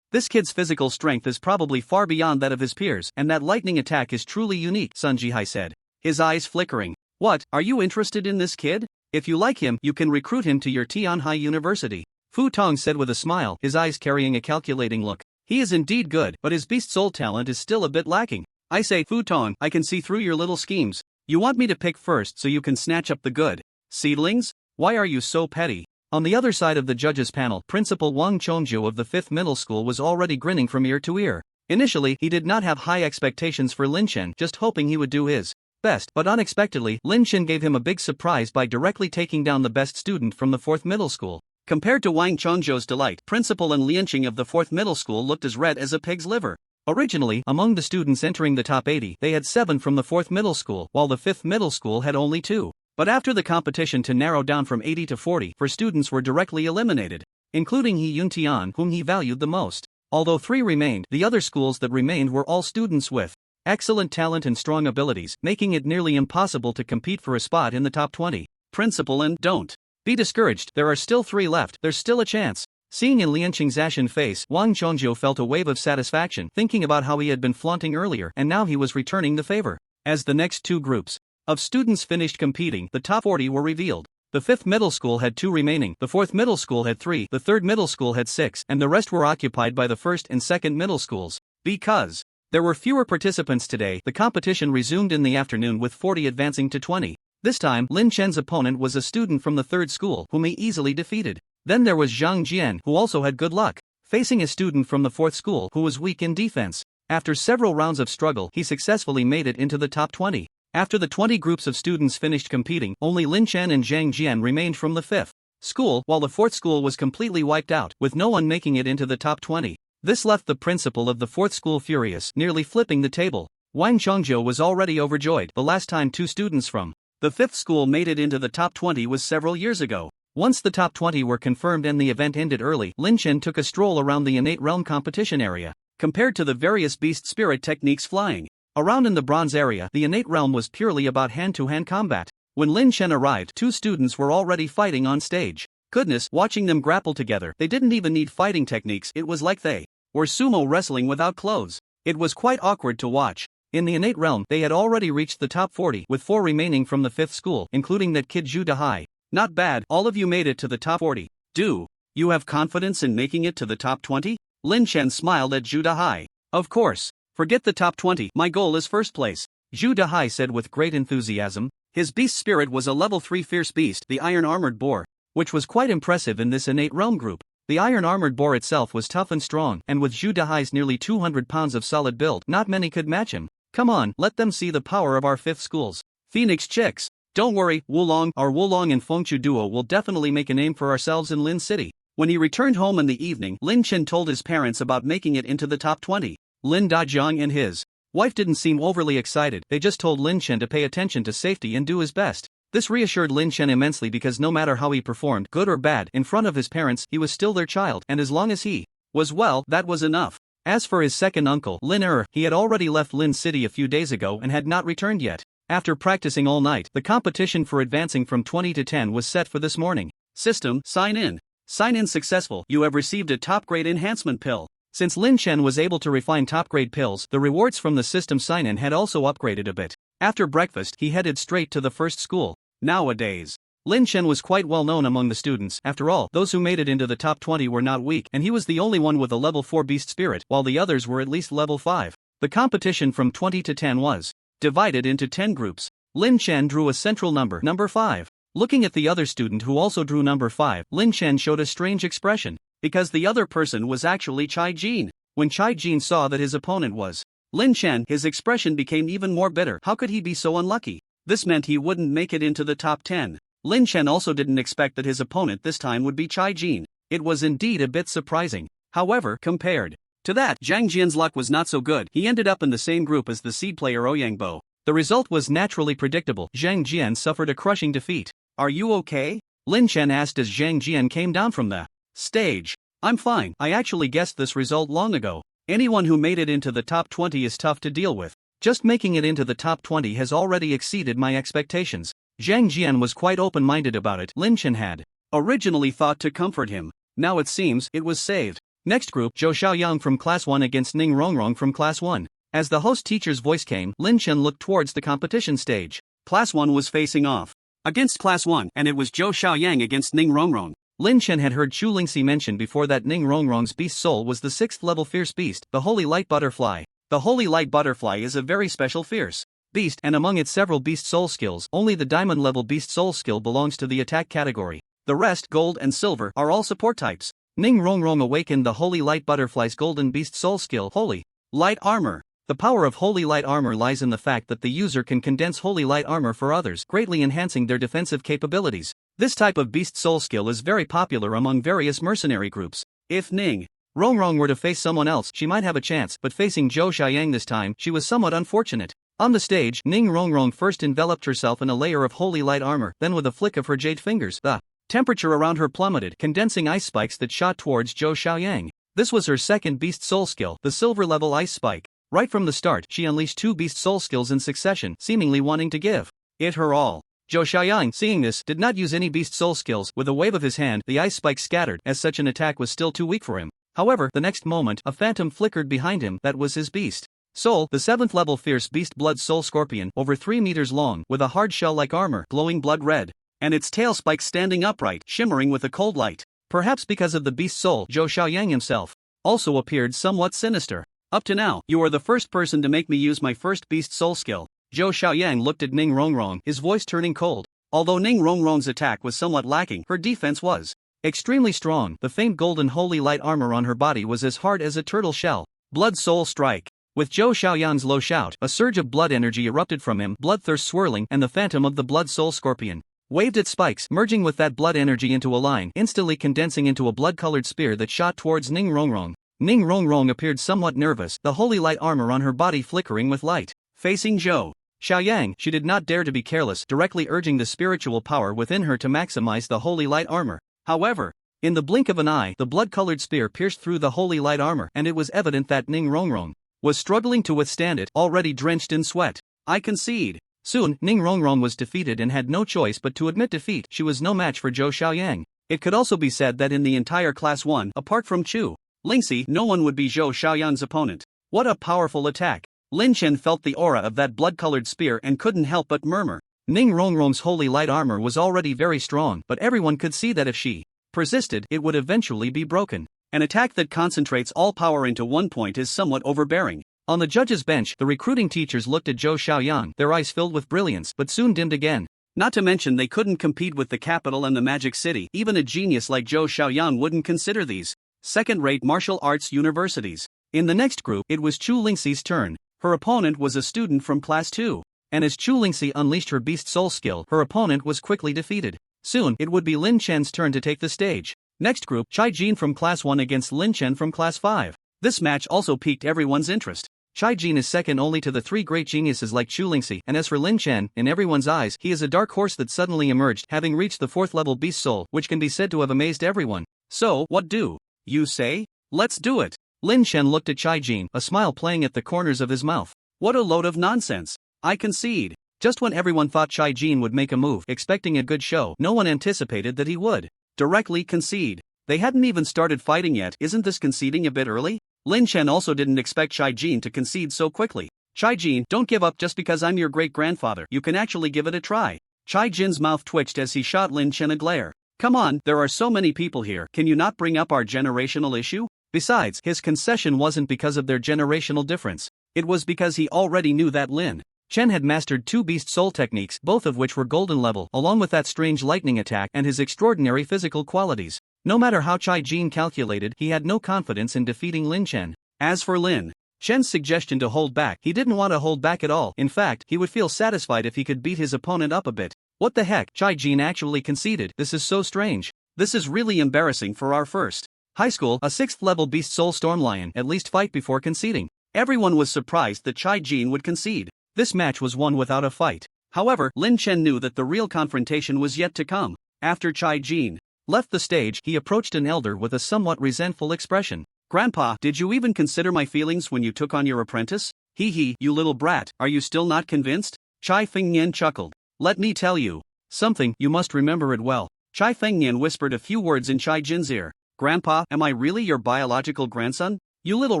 This kid's physical strength is probably far beyond that of his peers, and that lightning attack is truly unique, Sun Jihai said, his eyes flickering. What, are you interested in this kid? If you like him, you can recruit him to your Tianhai University. Fu Tong said with a smile, his eyes carrying a calculating look. He is indeed good, but his beast soul talent is still a bit lacking. I say, Fu Tong, I can see through your little schemes. You want me to pick first so you can snatch up the good seedlings? Why are you so petty? On the other side of the judges' panel, Principal Wang Chongju of the 5th Middle School was already grinning from ear to ear. Initially, he did not have high expectations for Lin Chen, just hoping he would do his best, but unexpectedly, Lin Chen gave him a big surprise by directly taking down the best student from the 4th Middle School. Compared to Wang Chongzhou's delight, Principal and Lianqing of the 4th Middle School looked as red as a pig's liver. Originally, among the students entering the top 80, they had 7 from the 4th Middle School, while the 5th Middle School had only 2. But after the competition to narrow down from 80 to 40, 4 students were directly eliminated, including Hyuntian, whom he valued the most. Although 3 remained, the other schools that remained were all students with excellent talent and strong abilities, making it nearly impossible to compete for a spot in the top 20. Principal and don't be discouraged, there are still 3 left, there's still a chance. Seeing in Lianqing's ashen face, Wang Chongzhou felt a wave of satisfaction, thinking about how he had been flaunting earlier, and now he was returning the favor. As the next 2 groups of students finished competing, the top 40 were revealed. The 5th Middle School had 2 remaining, the 4th Middle School had 3, the 3rd Middle School had 6, and the rest were occupied by the 1st and 2nd Middle Schools. Because there were fewer participants today, the competition resumed in the afternoon with 40 advancing to 20. This time, Lin Chen's opponent was a student from the 3rd school, whom he easily defeated. Then there was Zhang Jian, who also had good luck, facing a student from the 4th school who was weak in defense. After several rounds of struggle, he successfully made it into the top 20. After the 20 groups of students finished competing, only Lin Chen and Zhang Jian remained from the 5th school, while the 4th school was completely wiped out, with no one making it into the top 20. This left the principal of the 4th school furious, nearly flipping the table. Wang Chongzhou was already overjoyed. The last time 2 students from the 5th school made it into the top 20 was several years ago. Once the top 20 were confirmed and the event ended early, Lin Chen took a stroll around the innate realm competition area. Compared to the various beast spirit techniques flying around in the bronze area, the innate realm was purely about hand-to-hand combat. When Lin Chen arrived, 2 students were already fighting on stage. Goodness, watching them grapple together, they didn't even need fighting techniques, it was like they were sumo wrestling without clothes. It was quite awkward to watch. In the innate realm, they had already reached the top 40, with 4 remaining from the 5th school, including that kid Zhu Dahai. Not bad, all of you made it to the top 40. Do you have confidence in making it to the top 20? Lin Chen smiled at Zhu Dahai. Of course. Forget the top 20, my goal is first place. Zhu Dahai said with great enthusiasm. His beast spirit was a level 3 fierce beast, the iron armored boar, which was quite impressive in this innate realm group. The iron armored boar itself was tough and strong, and with Zhu Dahai's nearly 200 pounds of solid build, not many could match him. Come on, let them see the power of our 5th schools. Phoenix chicks. Don't worry, our Wulong and Fengchu duo will definitely make a name for ourselves in Lin City. When he returned home in the evening, Lin Chen told his parents about making it into the top 20. Lin Dajiang and his wife didn't seem overly excited, they just told Lin Chen to pay attention to safety and do his best. This reassured Lin Chen immensely because no matter how he performed, good or bad, in front of his parents, he was still their child, and as long as he was well, that was enough. As for his second uncle, Lin he had already left Lin City a few days ago and had not returned yet. After practicing all night, the competition for advancing from 20 to 10 was set for this morning. System, sign in. Sign in successful, you have received a top-grade enhancement pill. Since Lin Chen was able to refine top-grade pills, the rewards from the system sign-in had also upgraded a bit. After breakfast, he headed straight to the first school. Nowadays, Lin Chen was quite well known among the students. After all, those who made it into the top 20 were not weak, and he was the only one with a level 4 beast spirit, while the others were at least level 5. The competition from 20 to 10 was divided into 10 groups. Lin Chen drew a central number, number 5. Looking at the other student who also drew number 5, Lin Chen showed a strange expression, because the other person was actually Chai Jin. When Chai Jin saw that his opponent was Lin Chen, his expression became even more bitter. How could he be so unlucky? This meant he wouldn't make it into the top 10. Lin Chen also didn't expect that his opponent this time would be Chai Jin. It was indeed a bit surprising. However, compared to that, Zhang Jian's luck was not so good. He ended up in the same group as the seed player Ouyang Bo. The result was naturally predictable. Zhang Jian suffered a crushing defeat. "Are you okay?" Lin Chen asked as Zhang Jian came down from the stage. "I'm fine. I actually guessed this result long ago. Anyone who made it into the top 20 is tough to deal with. Just making it into the top 20 has already exceeded my expectations." Zhang Jian was quite open-minded about it. Lin Chen had originally thought to comfort him. Now it seems it was saved. Next group, Zhou Xiaoyang from Class 1 against Ning Rongrong from Class 1. As the host teacher's voice came, Lin Chen looked towards the competition stage. Class 1 was facing off against Class 1, and it was Zhou Xiaoyang against Ning Rongrong. Lin Chen had heard Chu Lingxi mention before that Ning Rongrong's beast soul was the 6th level fierce beast, the Holy Light Butterfly. The Holy Light Butterfly is a very special fierce beast, and among its several beast soul skills, only the diamond level beast soul skill belongs to the attack category. The rest, gold and silver, are all support types. Ning Rongrong awakened the Holy Light Butterfly's golden beast soul skill, Holy Light Armor. The power of Holy Light Armor lies in the fact that the user can condense Holy Light Armor for others, greatly enhancing their defensive capabilities. This type of beast soul skill is very popular among various mercenary groups. If Ning Rongrong were to face someone else, she might have a chance, but facing Zhou Xiaoyang this time, she was somewhat unfortunate. On the stage, Ning Rongrong first enveloped herself in a layer of Holy Light Armor, then with a flick of her jade fingers, the temperature around her plummeted, condensing ice spikes that shot towards Zhou Xiaoyang. This was her second beast soul skill, the silver level ice spike. Right from the start, she unleashed 2 beast soul skills in succession, seemingly wanting to give it her all. Zhou Xiaoyang, seeing this, did not use any beast soul skills. With a wave of his hand, the ice spike scattered, as such an attack was still too weak for him. However, the next moment, a phantom flickered behind him. That was his beast soul, the 7th level fierce beast blood soul scorpion, over 3 meters long, with a hard shell-like armor, glowing blood red, and its tail spikes standing upright, shimmering with a cold light. Perhaps because of the beast soul, Zhou Xiaoyang himself also appeared somewhat sinister. "Up to now, you are the first person to make me use my first beast soul skill." Zhou Xiaoyang looked at Ning Rongrong, his voice turning cold. Although Ning Rongrong's attack was somewhat lacking, her defense was extremely strong. The famed golden holy light armor on her body was as hard as a turtle shell. Blood soul strike. With Zhou Xiaoyang's low shout, a surge of blood energy erupted from him, bloodthirst swirling, and the phantom of the blood soul scorpion waved its spikes, merging with that blood energy into a line, instantly condensing into a blood-colored spear that shot towards Ning Rongrong. Ning Rongrong appeared somewhat nervous, the holy light armor on her body flickering with light. Facing Zhou Xiaoyang, she did not dare to be careless, directly urging the spiritual power within her to maximize the holy light armor. However, in the blink of an eye, the blood-colored spear pierced through the holy light armor, and it was evident that Ning Rongrong was struggling to withstand it, already drenched in sweat. "I concede." Soon, Ning Rongrong was defeated and had no choice but to admit defeat. She was no match for Zhou Xiaoyang. It could also be said that in the entire Class 1, apart from Chu Lingxi, no one would be Zhou Xiaoyang's opponent. What a powerful attack. Lin Chen felt the aura of that blood-colored spear and couldn't help but murmur. Ning Rongrong's holy light armor was already very strong, but everyone could see that if she persisted, it would eventually be broken. An attack that concentrates all power into one point is somewhat overbearing. On the judges' bench, the recruiting teachers looked at Zhou Xiaoyang, their eyes filled with brilliance, but soon dimmed again. Not to mention they couldn't compete with the capital and the magic city. Even a genius like Zhou Xiaoyang wouldn't consider these second-rate martial arts universities. In the next group, it was Chu Lingxi's turn. Her opponent was a student from Class 2. And as Chu Lingxi unleashed her beast soul skill, her opponent was quickly defeated. Soon, it would be Lin Chen's turn to take the stage. Next group, Chai Jin from Class 1 against Lin Chen from Class 5. This match also piqued everyone's interest. Chai Jin is second only to the 3 great geniuses like Chu Lingxi, and as for Lin Chen, in everyone's eyes, he is a dark horse that suddenly emerged, having reached the 4th level beast soul, which can be said to have amazed everyone. So, what do you say? Let's do it. Lin Chen looked at Chai Jin, a smile playing at the corners of his mouth. What a load of nonsense. I concede. Just when everyone thought Chai Jin would make a move, expecting a good show, no one anticipated that he would directly concede. They hadn't even started fighting yet. Isn't this conceding a bit early? Lin Chen also didn't expect Chai Jin to concede so quickly. Chai-jin, don't give up just because I'm your great-grandfather. You can actually give it a try. Chai-jin's mouth twitched as he shot Lin Chen a glare. Come on, there are so many people here. Can you not bring up our generational issue? Besides, his concession wasn't because of their generational difference. It was because he already knew that Lin Chen had mastered 2 Beast Soul techniques, both of which were golden level, along with that strange lightning attack and his extraordinary physical qualities. No matter how Chai-jin calculated, he had no confidence in defeating Lin Chen. As for Lin Chen's suggestion to hold back, he didn't want to hold back at all. In fact, he would feel satisfied if he could beat his opponent up a bit. What the heck, Chai-jin actually conceded. This is so strange. This is really embarrassing for our first high school, a 6th level Beast Soul Stormlion, at least fight before conceding. Everyone was surprised that Chai-jin would concede. This match was won without a fight. However, Lin Chen knew that the real confrontation was yet to come. After Chai-jin left the stage, he approached an elder with a somewhat resentful expression. Grandpa, did you even consider my feelings when you took on your apprentice? Hee hee, you little brat, are you still not convinced? Chai Fengnian chuckled. Let me tell you something, you must remember it well. Chai Fengnian whispered a few words in Chai-jin's ear. Grandpa, am I really your biological grandson? You little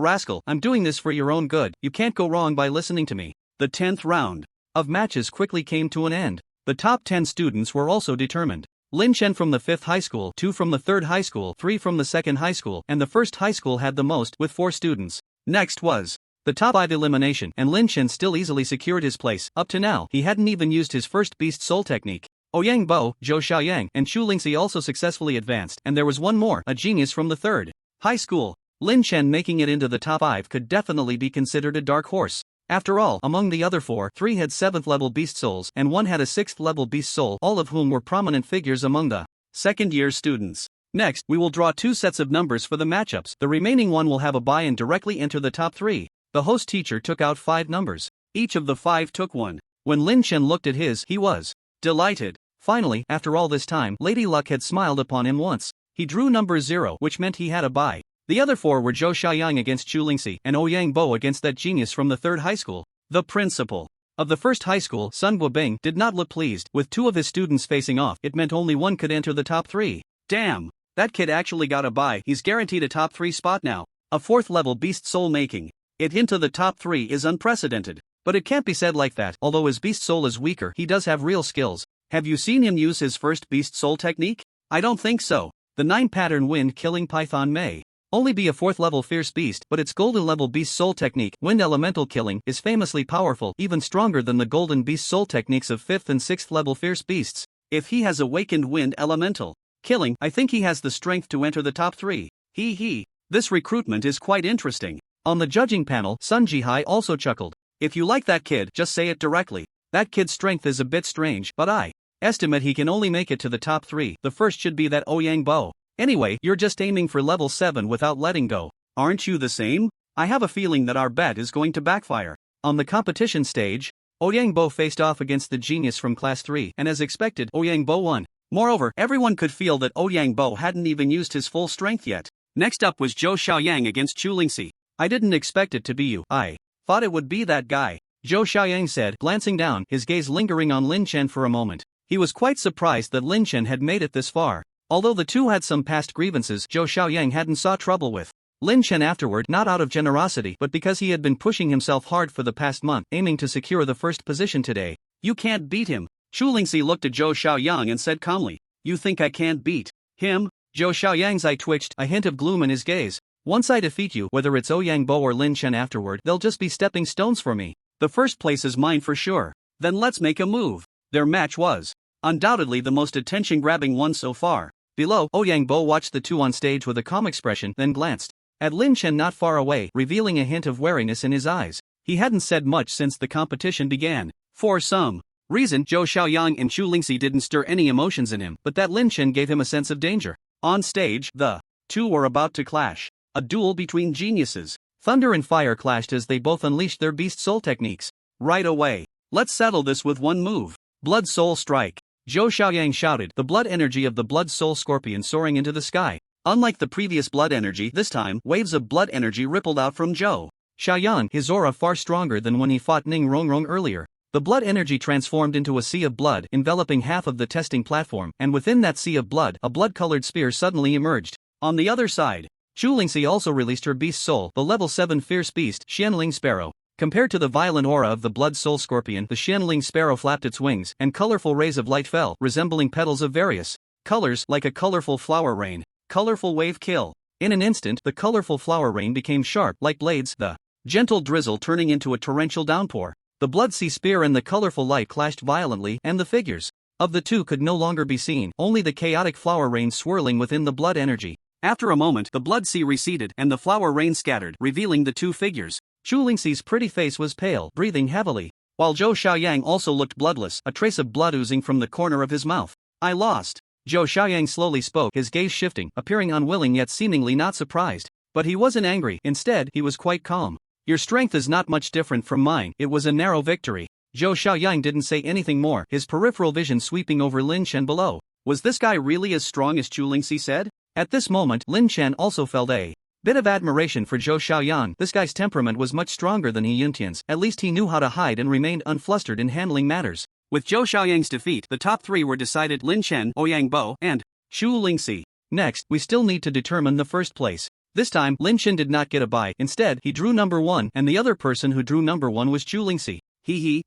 rascal, I'm doing this for your own good. You can't go wrong by listening to me. The 10th round of matches quickly came to an end. The top 10 students were also determined. Lin Chen from the 5th high school, 2 from the 3rd high school, 3 from the 2nd high school, and the 1st high school had the most, with 4 students. Next was the top 5 elimination, and Lin Chen still easily secured his place. Up to now, he hadn't even used his first Beast Soul technique. Ouyang Bo, Zhou Xiaoyang, and Chu Lingxi also successfully advanced, and there was one more, a genius from the 3rd high school. Lin Chen making it into the top 5 could definitely be considered a dark horse. After all, among the other 4, 3 had 7th level Beast Souls and 1 had a 6th level Beast Soul, all of whom were prominent figures among the second-year students. Next, we will draw 2 sets of numbers for the matchups. The remaining one will have a bye and directly enter the top 3. The host teacher took out 5 numbers. Each of the 5 took one. When Lin Chen looked at his, he was delighted. Finally, after all this time, Lady Luck had smiled upon him once. He drew number 0, which meant he had a bye. The other 4 were Zhou Xiaoyang against Chu Lingxi and Ouyang Bo against that genius from the 3rd high school. The principal of the 1st high school, Sun Guobing, did not look pleased. With 2 of his students facing off, it meant only one could enter the top 3. Damn! That kid actually got a bye. He's guaranteed a top 3 spot now. A 4th level Beast Soul making it into the top 3 is unprecedented. But it can't be said like that. Although his Beast Soul is weaker, he does have real skills. Have you seen him use his first Beast Soul technique? I don't think so. The 9-pattern wind killing python may only be a 4th level fierce beast, but its golden level Beast Soul technique, wind elemental killing, is famously powerful, even stronger than the golden Beast Soul techniques of 5th and 6th level fierce beasts. If he has awakened wind elemental killing, I think he has the strength to enter the top 3. Hee hee. This recruitment is quite interesting. On the judging panel, Sun Jihai also chuckled. If you like that kid, just say it directly. That kid's strength is a bit strange, but I estimate he can only make it to the top 3. The first should be that Ouyang Bo. Anyway, you're just aiming for level 7 without letting go. Aren't you the same? I have a feeling that our bet is going to backfire. On the competition stage, Ouyang Bo faced off against the genius from class 3, and as expected, Ouyang Bo won. Moreover, everyone could feel that Ouyang Bo hadn't even used his full strength yet. Next up was Zhou Xiaoyang against Chu Lingxi. I didn't expect it to be you. I thought it would be that guy, Zhou Xiaoyang said, glancing down, his gaze lingering on Lin Chen for a moment. He was quite surprised that Lin Chen had made it this far. Although the two had some past grievances Zhou Xiaoyang hadn't saw trouble with Lin Chen afterward, not out of generosity but because he had been pushing himself hard for the past month, aiming to secure the first position today. You can't beat him. Chu Lingxi looked at Zhou Xiaoyang and said calmly, you think I can't beat him? Zhou Xiaoyang's eye twitched, a hint of gloom in his gaze. Once I defeat you, whether it's Ouyang Bo or Lin Chen afterward, they'll just be stepping stones for me. The first place is mine for sure. Then let's make a move. Their match was undoubtedly the most attention-grabbing one so far. Below, Ouyang Bo watched the two on stage with a calm expression, then glanced at Lin Chen not far away, revealing a hint of wariness in his eyes. He hadn't said much since the competition began. For some reason, Zhou Xiaoyang and Chu Lingxi didn't stir any emotions in him, but that Lin Chen gave him a sense of danger. On stage, the two were about to clash. A duel between geniuses. Thunder and fire clashed as they both unleashed their Beast Soul techniques. Right away. Let's settle this with one move. Blood Soul Strike. Zhou Xiaoyang shouted, the blood energy of the Blood Soul Scorpion soaring into the sky. Unlike the previous blood energy, this time, waves of blood energy rippled out from Zhou Xiaoyang, his aura far stronger than when he fought Ning Rongrong earlier. The blood energy transformed into a sea of blood, enveloping half of the testing platform, and within that sea of blood, a blood-colored spear suddenly emerged. On the other side, Chu Lingxi also released her Beast Soul, the level 7 fierce beast, Xianling Sparrow. Compared to the violent aura of the blood soul scorpion, the Xianling sparrow flapped its wings, and colorful rays of light fell, resembling petals of various colors, like a colorful flower rain. Colorful wave kill. In an instant, the colorful flower rain became sharp, like blades, the gentle drizzle turning into a torrential downpour. The blood sea spear and the colorful light clashed violently, and the figures of the two could no longer be seen, only the chaotic flower rain swirling within the blood energy. After a moment, the blood sea receded and the flower rain scattered, revealing the two figures. Chu Lingxi's pretty face was pale, breathing heavily, while Zhou Xiaoyang also looked bloodless, a trace of blood oozing from the corner of his mouth. I lost. Zhou Xiaoyang slowly spoke, his gaze shifting, appearing unwilling yet seemingly not surprised. But he wasn't angry, instead, he was quite calm. Your strength is not much different from mine, it was a narrow victory. Zhou Xiaoyang didn't say anything more, his peripheral vision sweeping over Lynch and below. Was this guy really as strong as Chu Lingxi said? At this moment, Lin Chen also felt a bit of admiration for Zhou Xiaoyang. This guy's temperament was much stronger than He Yuntian's, at least he knew how to hide and remained unflustered in handling matters. With Zhou Xiaoyang's defeat, the top three were decided: Lin Chen, Ouyang Bo, and Chu Lingxi. Next, we still need to determine the first place. This time, Lin Chen did not get a bye, instead, he drew number 1, and the other person who drew number 1 was Chu Lingxi.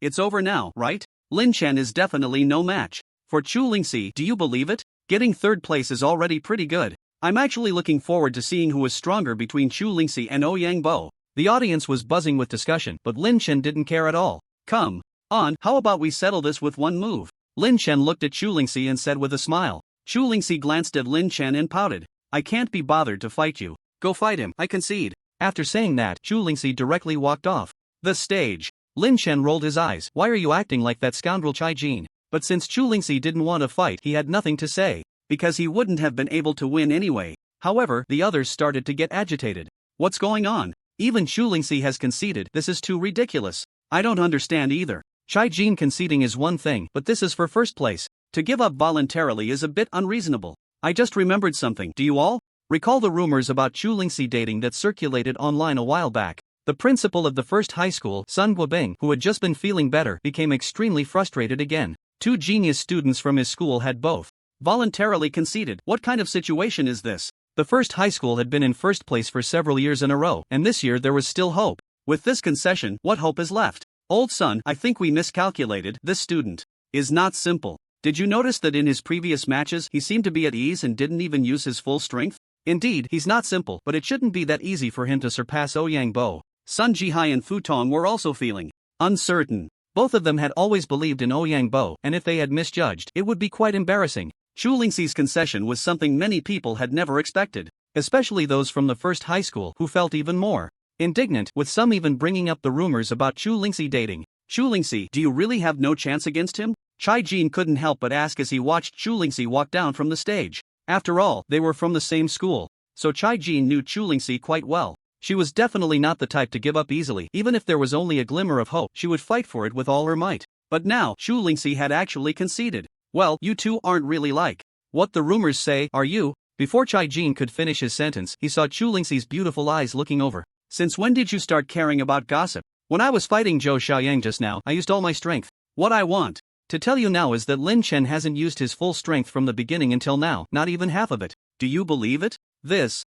It's over now, right? Lin Chen is definitely no match for Chu Lingxi, do you believe it? Getting third place is already pretty good. I'm actually looking forward to seeing who is stronger between Chu Lingxi and Ouyang Bo. The audience was buzzing with discussion, but Lin Chen didn't care at all. Come on, how about we settle this with one move? Lin Chen looked at Chu Lingxi and said with a smile. Chu Lingxi glanced at Lin Chen and pouted. I can't be bothered to fight you. Go fight him, I concede. After saying that, Chu Lingxi directly walked off the stage. Lin Chen rolled his eyes. Why are you acting like that scoundrel Chai Jin? But since Chu Lingxi didn't want to fight, he had nothing to say, because he wouldn't have been able to win anyway. However, the others started to get agitated. What's going on? Even Chu Lingxi has conceded. This is too ridiculous. I don't understand either. Chai Jin conceding is one thing, but this is for first place. To give up voluntarily is a bit unreasonable. I just remembered something. Do you all recall the rumors about Chu Lingxi dating that circulated online a while back? The principal of the first high school, Sun Guobing, who had just been feeling better, became extremely frustrated again. Two genius students from his school had both voluntarily conceded. What kind of situation is this? The first high school had been in first place for several years in a row, and this year there was still hope. With this concession, what hope is left? Old Sun, I think we miscalculated. This student is not simple. Did you notice that in his previous matches he seemed to be at ease and didn't even use his full strength? Indeed, he's not simple, but it shouldn't be that easy for him to surpass Ouyang Bo. Sun Jihai and Fu Tong were also feeling uncertain. Both of them had always believed in Ouyang Bo, and if they had misjudged, it would be quite embarrassing. Chu Lingxi's concession was something many people had never expected, especially those from the first high school who felt even more indignant, with some even bringing up the rumors about Chu Lingxi dating. Chu Lingxi, do you really have no chance against him? Chai Jin couldn't help but ask as he watched Chu Lingxi walk down from the stage. After all, they were from the same school, so Chai Jin knew Chu Lingxi quite well. She was definitely not the type to give up easily. Even if there was only a glimmer of hope, she would fight for it with all her might. But now, Chu Lingxi had actually conceded. Well, you two aren't really like what the rumors say, are you? Before Chai Jin could finish his sentence, he saw Chu Lingxi's beautiful eyes looking over. Since when did you start caring about gossip? When I was fighting Zhou Xiaoyang just now, I used all my strength. What I want to tell you now is that Lin Chen hasn't used his full strength from the beginning until now, not even half of it. Do you believe it?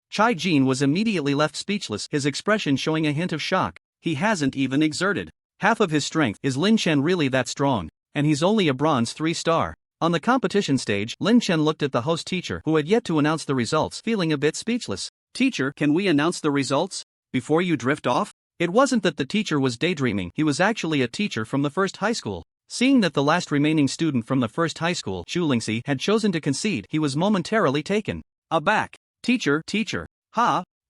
Chai Jin was immediately left speechless, his expression showing a hint of shock. He hasn't even exerted half of his strength. Is Lin Chen really that strong? And he's only a bronze 3-star. On the competition stage, Lin Chen looked at the host teacher, who had yet to announce the results, feeling a bit speechless. Teacher, can we announce the results before you drift off? It wasn't that the teacher was daydreaming, he was actually a teacher from the first high school. Seeing that the last remaining student from the first high school, Chu Lingxi, had chosen to concede, he was momentarily taken aback. Teacher,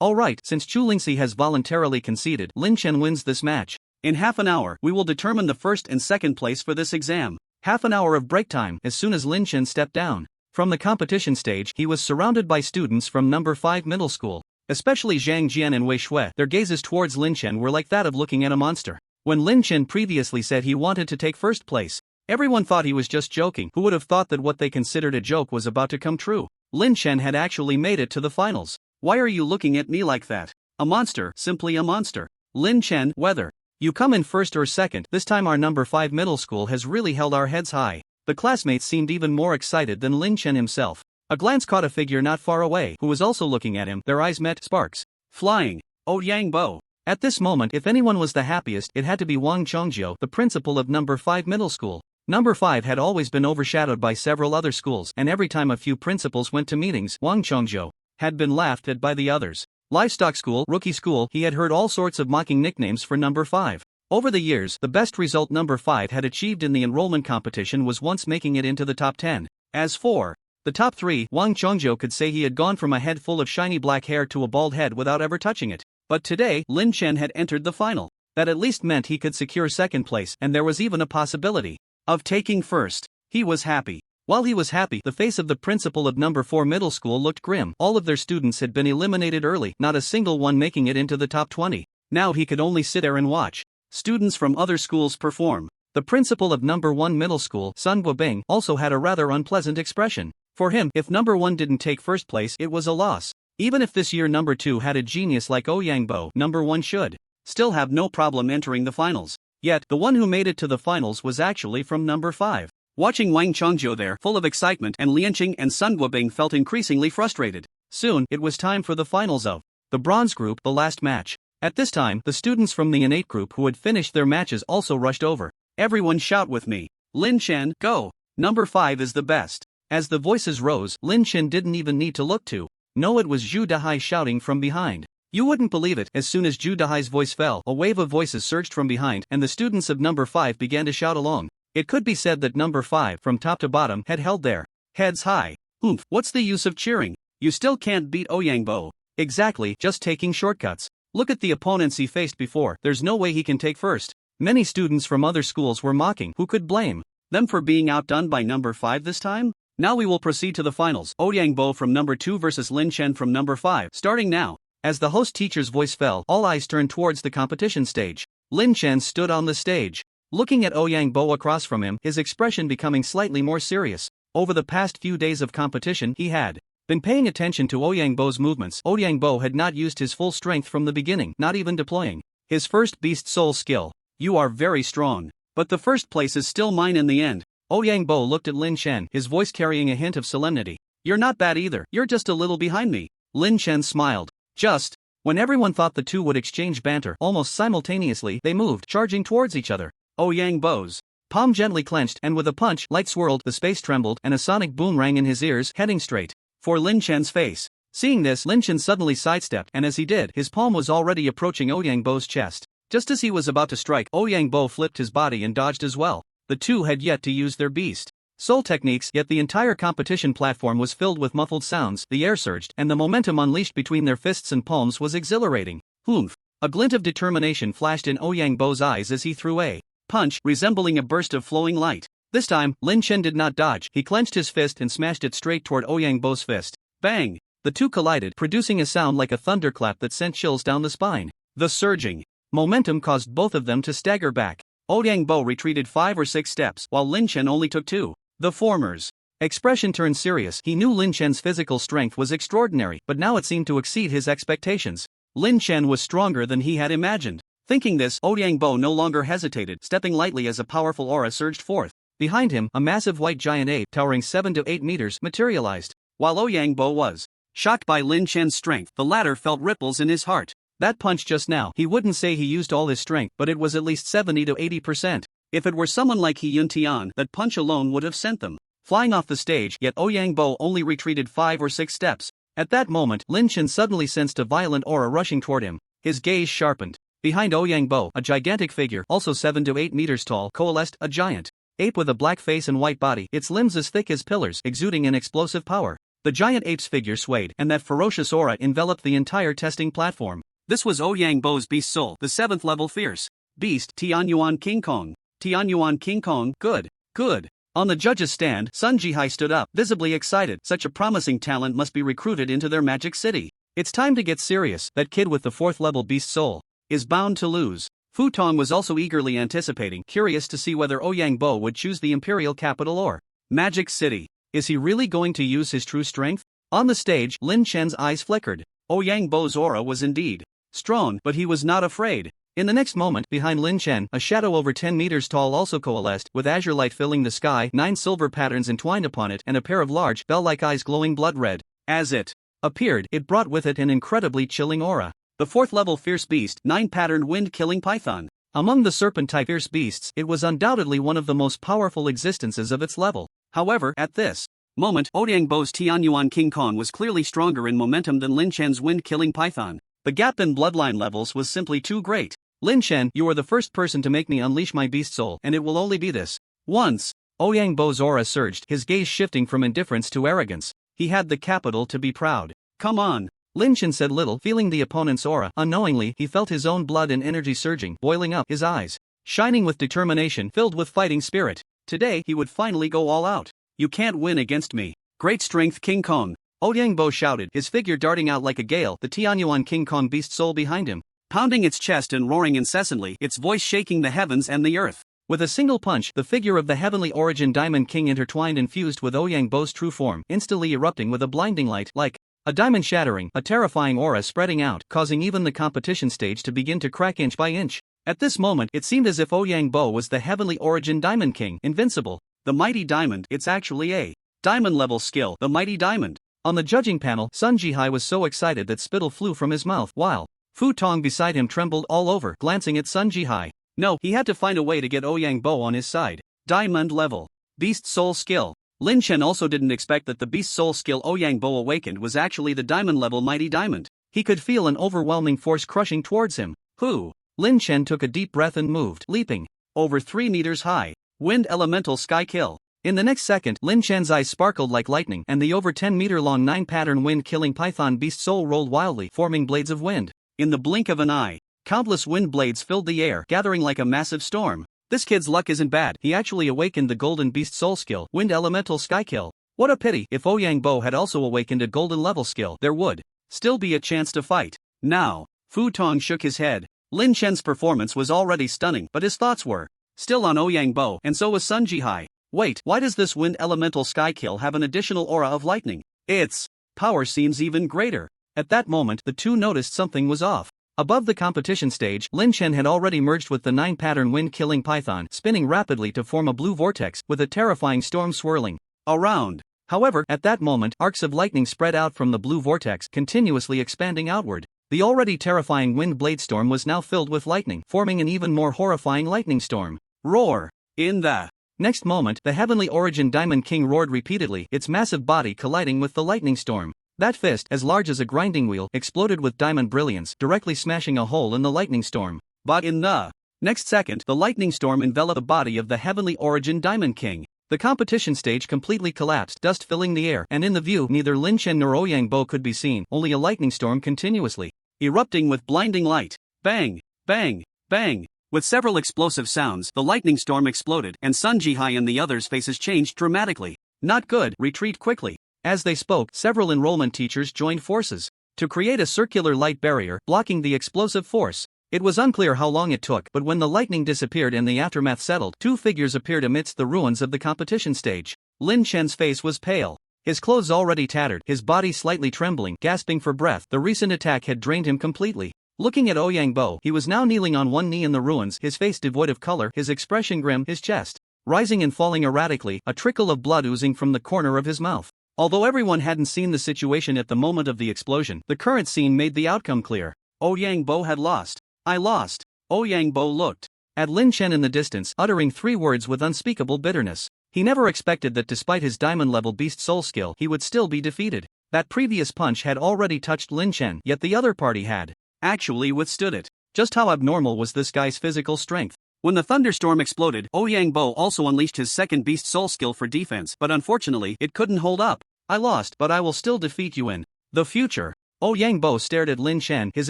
alright, since Chu Lingxi has voluntarily conceded, Lin Chen wins this match. In half an hour, we will determine the first and second place for this exam. Half an hour of break time. As soon as Lin Chen stepped down from the competition stage, he was surrounded by students from number 5 middle school. Especially Zhang Jian and Wei Shui, their gazes towards Lin Chen were like that of looking at a monster. When Lin Chen previously said he wanted to take first place, everyone thought he was just joking. Who would have thought that what they considered a joke was about to come true? Lin Chen had actually made it to the finals. Why are you looking at me like that? A monster, simply a monster. Lin Chen, whether you come in first or second, this time our number 5 middle school has really held our heads high. The classmates seemed even more excited than Lin Chen himself. A glance caught a figure not far away, who was also looking at him. Their eyes met, sparks flying. Ouyang Bo. At this moment, if anyone was the happiest, it had to be Wang Chongjio, the principal of number 5 middle school. Number 5 had always been overshadowed by several other schools, and every time a few principals went to meetings, Wang Chongjio had been laughed at by the others. Livestock school, rookie school, he had heard all sorts of mocking nicknames for number 5. Over the years, the best result number 5 had achieved in the enrollment competition was once making it into the top 10. As for the top 3, Wang Chongjio could say he had gone from a head full of shiny black hair to a bald head without ever touching it. But today, Lin Chen had entered the final. That at least meant he could secure second place, and there was even a possibility of taking first. He was happy. While he was happy, the face of the principal of number 4 middle school looked grim. All of their students had been eliminated early, not a single one making it into the top 20. Now he could only sit there and watch students from other schools perform. The principal of number 1 middle school, Sun Guobing, also had a rather unpleasant expression. For him, if number 1 didn't take first place, it was a loss. Even if this year number 2 had a genius like Ouyangbo, number 1 should still have no problem entering the finals. Yet, the one who made it to the finals was actually from number 5. Watching Wang Chongjio there, full of excitement, and Lianqing and Sun Guobing felt increasingly frustrated. Soon, it was time for the finals of the bronze group, the last match. At this time, the students from the innate group who had finished their matches also rushed over. Everyone shout with me. Lin Chen, go! Number 5 is the best. As the voices rose, Lin Chen didn't even need to look to. No, it was Zhu Dahai shouting from behind. You wouldn't believe it, as soon as Zhu Dahai's voice fell, a wave of voices surged from behind, and the students of number 5 began to shout along. It could be said that number 5, from top to bottom, had held their heads high. Oomph, what's the use of cheering? You still can't beat Ouyangbo. Exactly, just taking shortcuts. Look at the opponents he faced before, there's no way he can take first. Many students from other schools were mocking. Who could blame them for being outdone by number 5 this time? Now we will proceed to the finals. Ouyangbo from number 2 versus Lin Chen from number 5. Starting now. As the host teacher's voice fell, all eyes turned towards the competition stage. Lin Chen stood on the stage, looking at Ouyangbo across from him, his expression becoming slightly more serious. Over the past few days of competition, he had been paying attention to Ouyangbo's movements. Ouyangbo had not used his full strength from the beginning, not even deploying his first beast soul skill. You are very strong. But the first place is still mine in the end. Ouyangbo looked at Lin Chen, his voice carrying a hint of solemnity. You're not bad either, you're just a little behind me. Lin Chen smiled. Just when everyone thought the two would exchange banter, almost simultaneously they moved, charging towards each other. Ouyangbo's palm gently clenched, and with a punch, light swirled, the space trembled, and a sonic boom rang in his ears, heading straight for Lin Chen's face. Seeing this, Lin Chen suddenly sidestepped, and as he did, his palm was already approaching Ouyangbo's chest. Just as he was about to strike, Ouyangbo flipped his body and dodged as well. The two had yet to use their beast soul techniques, yet the entire competition platform was filled with muffled sounds, the air surged, and the momentum unleashed between their fists and palms was exhilarating. Oomph! A glint of determination flashed in Ouyangbo's eyes as he threw a punch, resembling a burst of flowing light. This time, Lin Chen did not dodge, he clenched his fist and smashed it straight toward Ouyangbo's fist. Bang! The two collided, producing a sound like a thunderclap that sent chills down the spine. The surging momentum caused both of them to stagger back. Ouyangbo retreated 5 or 6 steps, while Lin Chen only took 2. The former's expression turned serious. He knew Lin Chen's physical strength was extraordinary, but now it seemed to exceed his expectations. Lin Chen was stronger than he had imagined. Thinking this, Ouyangbo no longer hesitated, stepping lightly as a powerful aura surged forth. Behind him, a massive white giant ape, towering 7 to 8 meters, materialized. While Ouyangbo was shocked by Lin Chen's strength, the latter felt ripples in his heart. That punch just now, he wouldn't say he used all his strength, but it was at least 70 to 80%. If it were someone like He Yun Tian, that punch alone would have sent them flying off the stage, yet Ouyangbo only retreated 5 or 6 steps. At that moment, Lin Chen suddenly sensed a violent aura rushing toward him. His gaze sharpened. Behind Ouyangbo, a gigantic figure, also 7 to 8 meters tall, coalesced, a giant ape with a black face and white body, its limbs as thick as pillars, exuding an explosive power. The giant ape's figure swayed, and that ferocious aura enveloped the entire testing platform. This was Ouyangbo's beast soul, the 7th level fierce beast, Tianyuan King Kong. Tianyuan King Kong, good, good. On the judges' stand, Sun Jihai stood up, visibly excited. Such a promising talent must be recruited into their magic city. It's time to get serious. That kid with the 4th level beast soul is bound to lose. Fu Tong was also eagerly anticipating, curious to see whether Ouyangbo would choose the imperial capital or magic city. Is he really going to use his true strength? On the stage, Lin Chen's eyes flickered. Ouyangbo's aura was indeed strong, but he was not afraid. In the next moment, behind Lin Chen, a shadow over 10 meters tall also coalesced, with azure light filling the sky, 9 silver patterns entwined upon it, and a pair of large, bell-like eyes glowing blood red. As it appeared, it brought with it an incredibly chilling aura. The 4th level Fierce Beast, 9-patterned wind-killing python. Among the serpent-type fierce beasts, it was undoubtedly one of the most powerful existences of its level. However, at this moment, Ouyangbo's Tianyuan King Kong was clearly stronger in momentum than Lin Chen's wind-killing python. The gap in bloodline levels was simply too great. Lin Chen, you are the first person to make me unleash my beast soul, and it will only be this once. Ouyangbo's aura surged, his gaze shifting from indifference to arrogance. He had the capital to be proud. Come on. Lin Chen said little, feeling the opponent's aura. Unknowingly, he felt his own blood and energy surging, boiling up, his eyes shining with determination, filled with fighting spirit. Today, he would finally go all out. You can't win against me. Great strength, King Kong. Ouyangbo shouted, his figure darting out like a gale, the Tianyuan King Kong beast soul behind him, pounding its chest and roaring incessantly, its voice shaking the heavens and the earth. With a single punch, the figure of the heavenly origin Diamond King intertwined and fused with Ouyangbo's true form, instantly erupting with a blinding light, like a diamond shattering, a terrifying aura spreading out, causing even the competition stage to begin to crack inch by inch. At this moment, it seemed as if Ouyangbo was the heavenly origin Diamond King, invincible. The mighty diamond, it's actually a diamond-level skill, the mighty diamond. On the judging panel, Sun Jihai was so excited that spittle flew from his mouth, while Fu Tong beside him trembled all over, glancing at Sun Jihai. No, he had to find a way to get Ouyangbo on his side. Diamond level. Beast soul skill. Lin Chen also didn't expect that the beast soul skill Ouyangbo awakened was actually the diamond level mighty diamond. He could feel an overwhelming force crushing towards him. Who? Lin Chen took a deep breath and moved, leaping over 3 meters high. Wind elemental sky kill. In the next second, Lin Chen's eyes sparkled like lightning, and the over 10-meter-long 9-pattern wind-killing python beast soul rolled wildly, forming blades of wind. In the blink of an eye, countless wind blades filled the air, gathering like a massive storm. This kid's luck isn't bad. He actually awakened the golden beast soul skill, wind elemental sky kill. What a pity. If Ouyangbo had also awakened a golden level skill, there would still be a chance to fight. Now, Fu Tong shook his head. Lin Chen's performance was already stunning, but his thoughts were still on Ouyangbo, and so was Sun Jihai. Wait, why does this wind elemental sky kill have an additional aura of lightning? Its power seems even greater. At that moment, the two noticed something was off. Above the competition stage, Lin Chen had already merged with the 9-pattern wind-killing python, spinning rapidly to form a blue vortex, with a terrifying storm swirling around. However, at that moment, arcs of lightning spread out from the blue vortex, continuously expanding outward. The already terrifying wind blade storm was now filled with lightning, forming an even more horrifying lightning storm. Roar! In the next moment, the heavenly origin Diamond King roared repeatedly, its massive body colliding with the lightning storm. That fist, as large as a grinding wheel, exploded with diamond brilliance, directly smashing a hole in the lightning storm. But in the next second, the lightning storm enveloped the body of the heavenly origin Diamond King. The competition stage completely collapsed, dust filling the air, and in the view, neither Lin Chen nor Ouyangbo could be seen, only a lightning storm continuously erupting with blinding light. Bang! Bang! Bang! With several explosive sounds, the lightning storm exploded, and Sun Jihai and the others' faces changed dramatically. Not good, retreat quickly. As they spoke, several enrollment teachers joined forces to create a circular light barrier, blocking the explosive force. It was unclear how long it took, but when the lightning disappeared and the aftermath settled, 2 figures appeared amidst the ruins of the competition stage. Lin Chen's face was pale, his clothes already tattered, his body slightly trembling, gasping for breath. The recent attack had drained him completely. Looking at Ouyangbo, he was now kneeling on one knee in the ruins, his face devoid of color, his expression grim, his chest rising and falling erratically, a trickle of blood oozing from the corner of his mouth. Although everyone hadn't seen the situation at the moment of the explosion, the current scene made the outcome clear. Ouyangbo had lost. I lost. Ouyangbo looked at Lin Chen in the distance, uttering 3 words with unspeakable bitterness. He never expected that despite his diamond-level beast soul skill, he would still be defeated. That previous punch had already touched Lin Chen, yet the other party had actually withstood it. Just how abnormal was this guy's physical strength? When the thunderstorm exploded, Ouyangbo also unleashed his second beast soul skill for defense, but unfortunately, it couldn't hold up. I lost, but I will still defeat you in the future. Ouyangbo stared at Lin Chen, his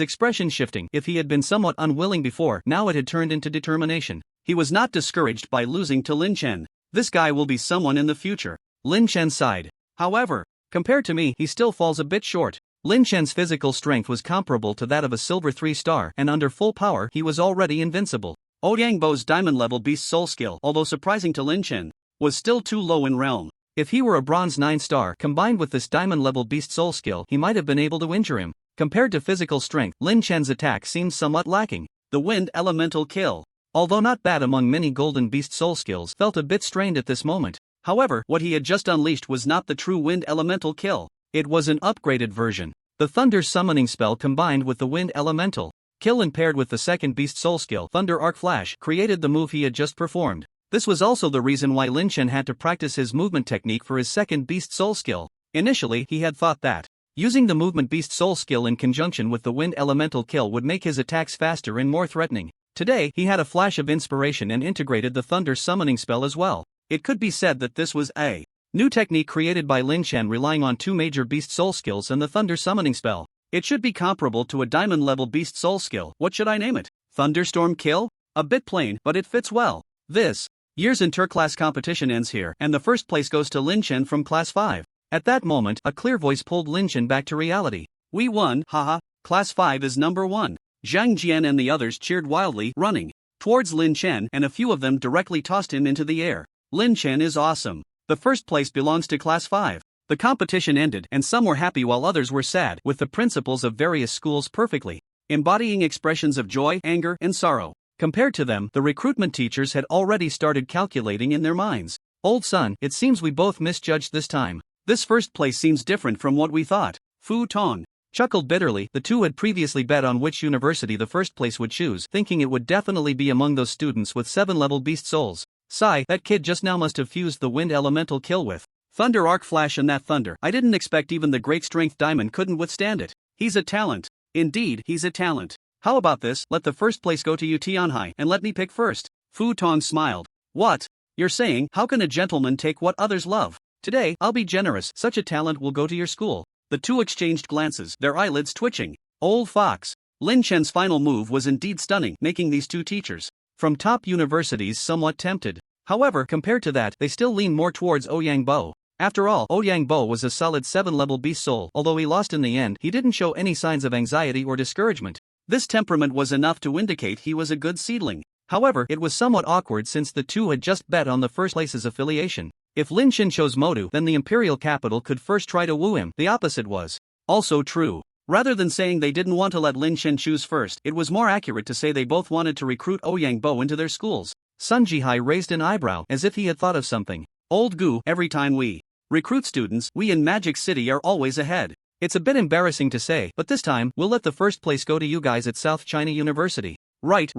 expression shifting. If he had been somewhat unwilling before, now it had turned into determination. He was not discouraged by losing to Lin Chen. This guy will be someone in the future. Lin Chen sighed. However, compared to me, he still falls a bit short. Lin Chen's physical strength was comparable to that of a silver 3-star, and under full power, he was already invincible. Ouyangbo's diamond-level beast soul skill, although surprising to Lin Chen, was still too low in realm. If he were a bronze 9-star, combined with this diamond-level beast soul skill, he might have been able to injure him. Compared to physical strength, Lin Chen's attack seemed somewhat lacking. The wind elemental kill, although not bad among many golden beast soul skills, felt a bit strained at this moment. However, what he had just unleashed was not the true wind elemental kill. It was an upgraded version. The Thunder summoning spell combined with the Wind elemental kill and paired with the second Beast Soul skill, Thunder Arc Flash, created the move he had just performed. This was also the reason why Lynch had to practice his movement technique for his second Beast Soul skill. Initially, he had thought that using the movement Beast Soul skill in conjunction with the Wind elemental kill would make his attacks faster and more threatening. Today, he had a flash of inspiration and integrated the Thunder summoning spell as well. It could be said that this was a new technique created by Lynch relying on two major Beast Soul skills and the Thunder summoning spell. It should be comparable to a diamond-level Beast Soul skill. What should I name it? Thunderstorm Kill? A bit plain, but it fits well. This year's inter-class competition ends here, and the first place goes to Lynch from Class 5. At that moment, a clear voice pulled Lynch back to reality. We won, haha, Class 5 is number 1. Zhang Jian and the others cheered wildly, running towards Lin Chen, and a few of them directly tossed him into the air. Lin Chen is awesome. The first place belongs to Class 5. The competition ended, and some were happy while others were sad, with the principals of various schools perfectly embodying expressions of joy, anger, and sorrow. Compared to them, the recruitment teachers had already started calculating in their minds. Old son, it seems we both misjudged this time. This first place seems different from what we thought. Fu Tong chuckled bitterly. The two had previously bet on which university the first place would choose, thinking it would definitely be among those students with 7-level beast souls. Sigh, that kid just now must have fused the Wind elemental kill with Thunder Arc Flash, and that thunder, I didn't expect even the Great Strength Diamond couldn't withstand it. He's a talent. Indeed, he's a talent. How about this, let the first place go to you Tianhai, and let me pick first. Fu Tong smiled. What? You're saying, how can a gentleman take what others love? Today, I'll be generous, such a talent will go to your school. The two exchanged glances, their eyelids twitching. Old fox. Lin Chen's final move was indeed stunning, making these two teachers from top universities somewhat tempted. However, compared to that, they still lean more towards Ouyang Bo. After all, Ouyang Bo was a solid 7-level beast soul. Although he lost in the end, he didn't show any signs of anxiety or discouragement. This temperament was enough to indicate he was a good seedling. However, it was somewhat awkward since the two had just bet on the first place's affiliation. If Lin Chen chose Modu, then the imperial capital could first try to woo him. The opposite was also true. Rather than saying they didn't want to let Lin Chen choose first, it was more accurate to say they both wanted to recruit Ouyang Bo into their schools. Sun Jihai raised an eyebrow, as if he had thought of something. Old Gu, every time we recruit students, we in Magic City are always ahead. It's a bit embarrassing to say, but this time, we'll let the first place go to you guys at South China University. Right.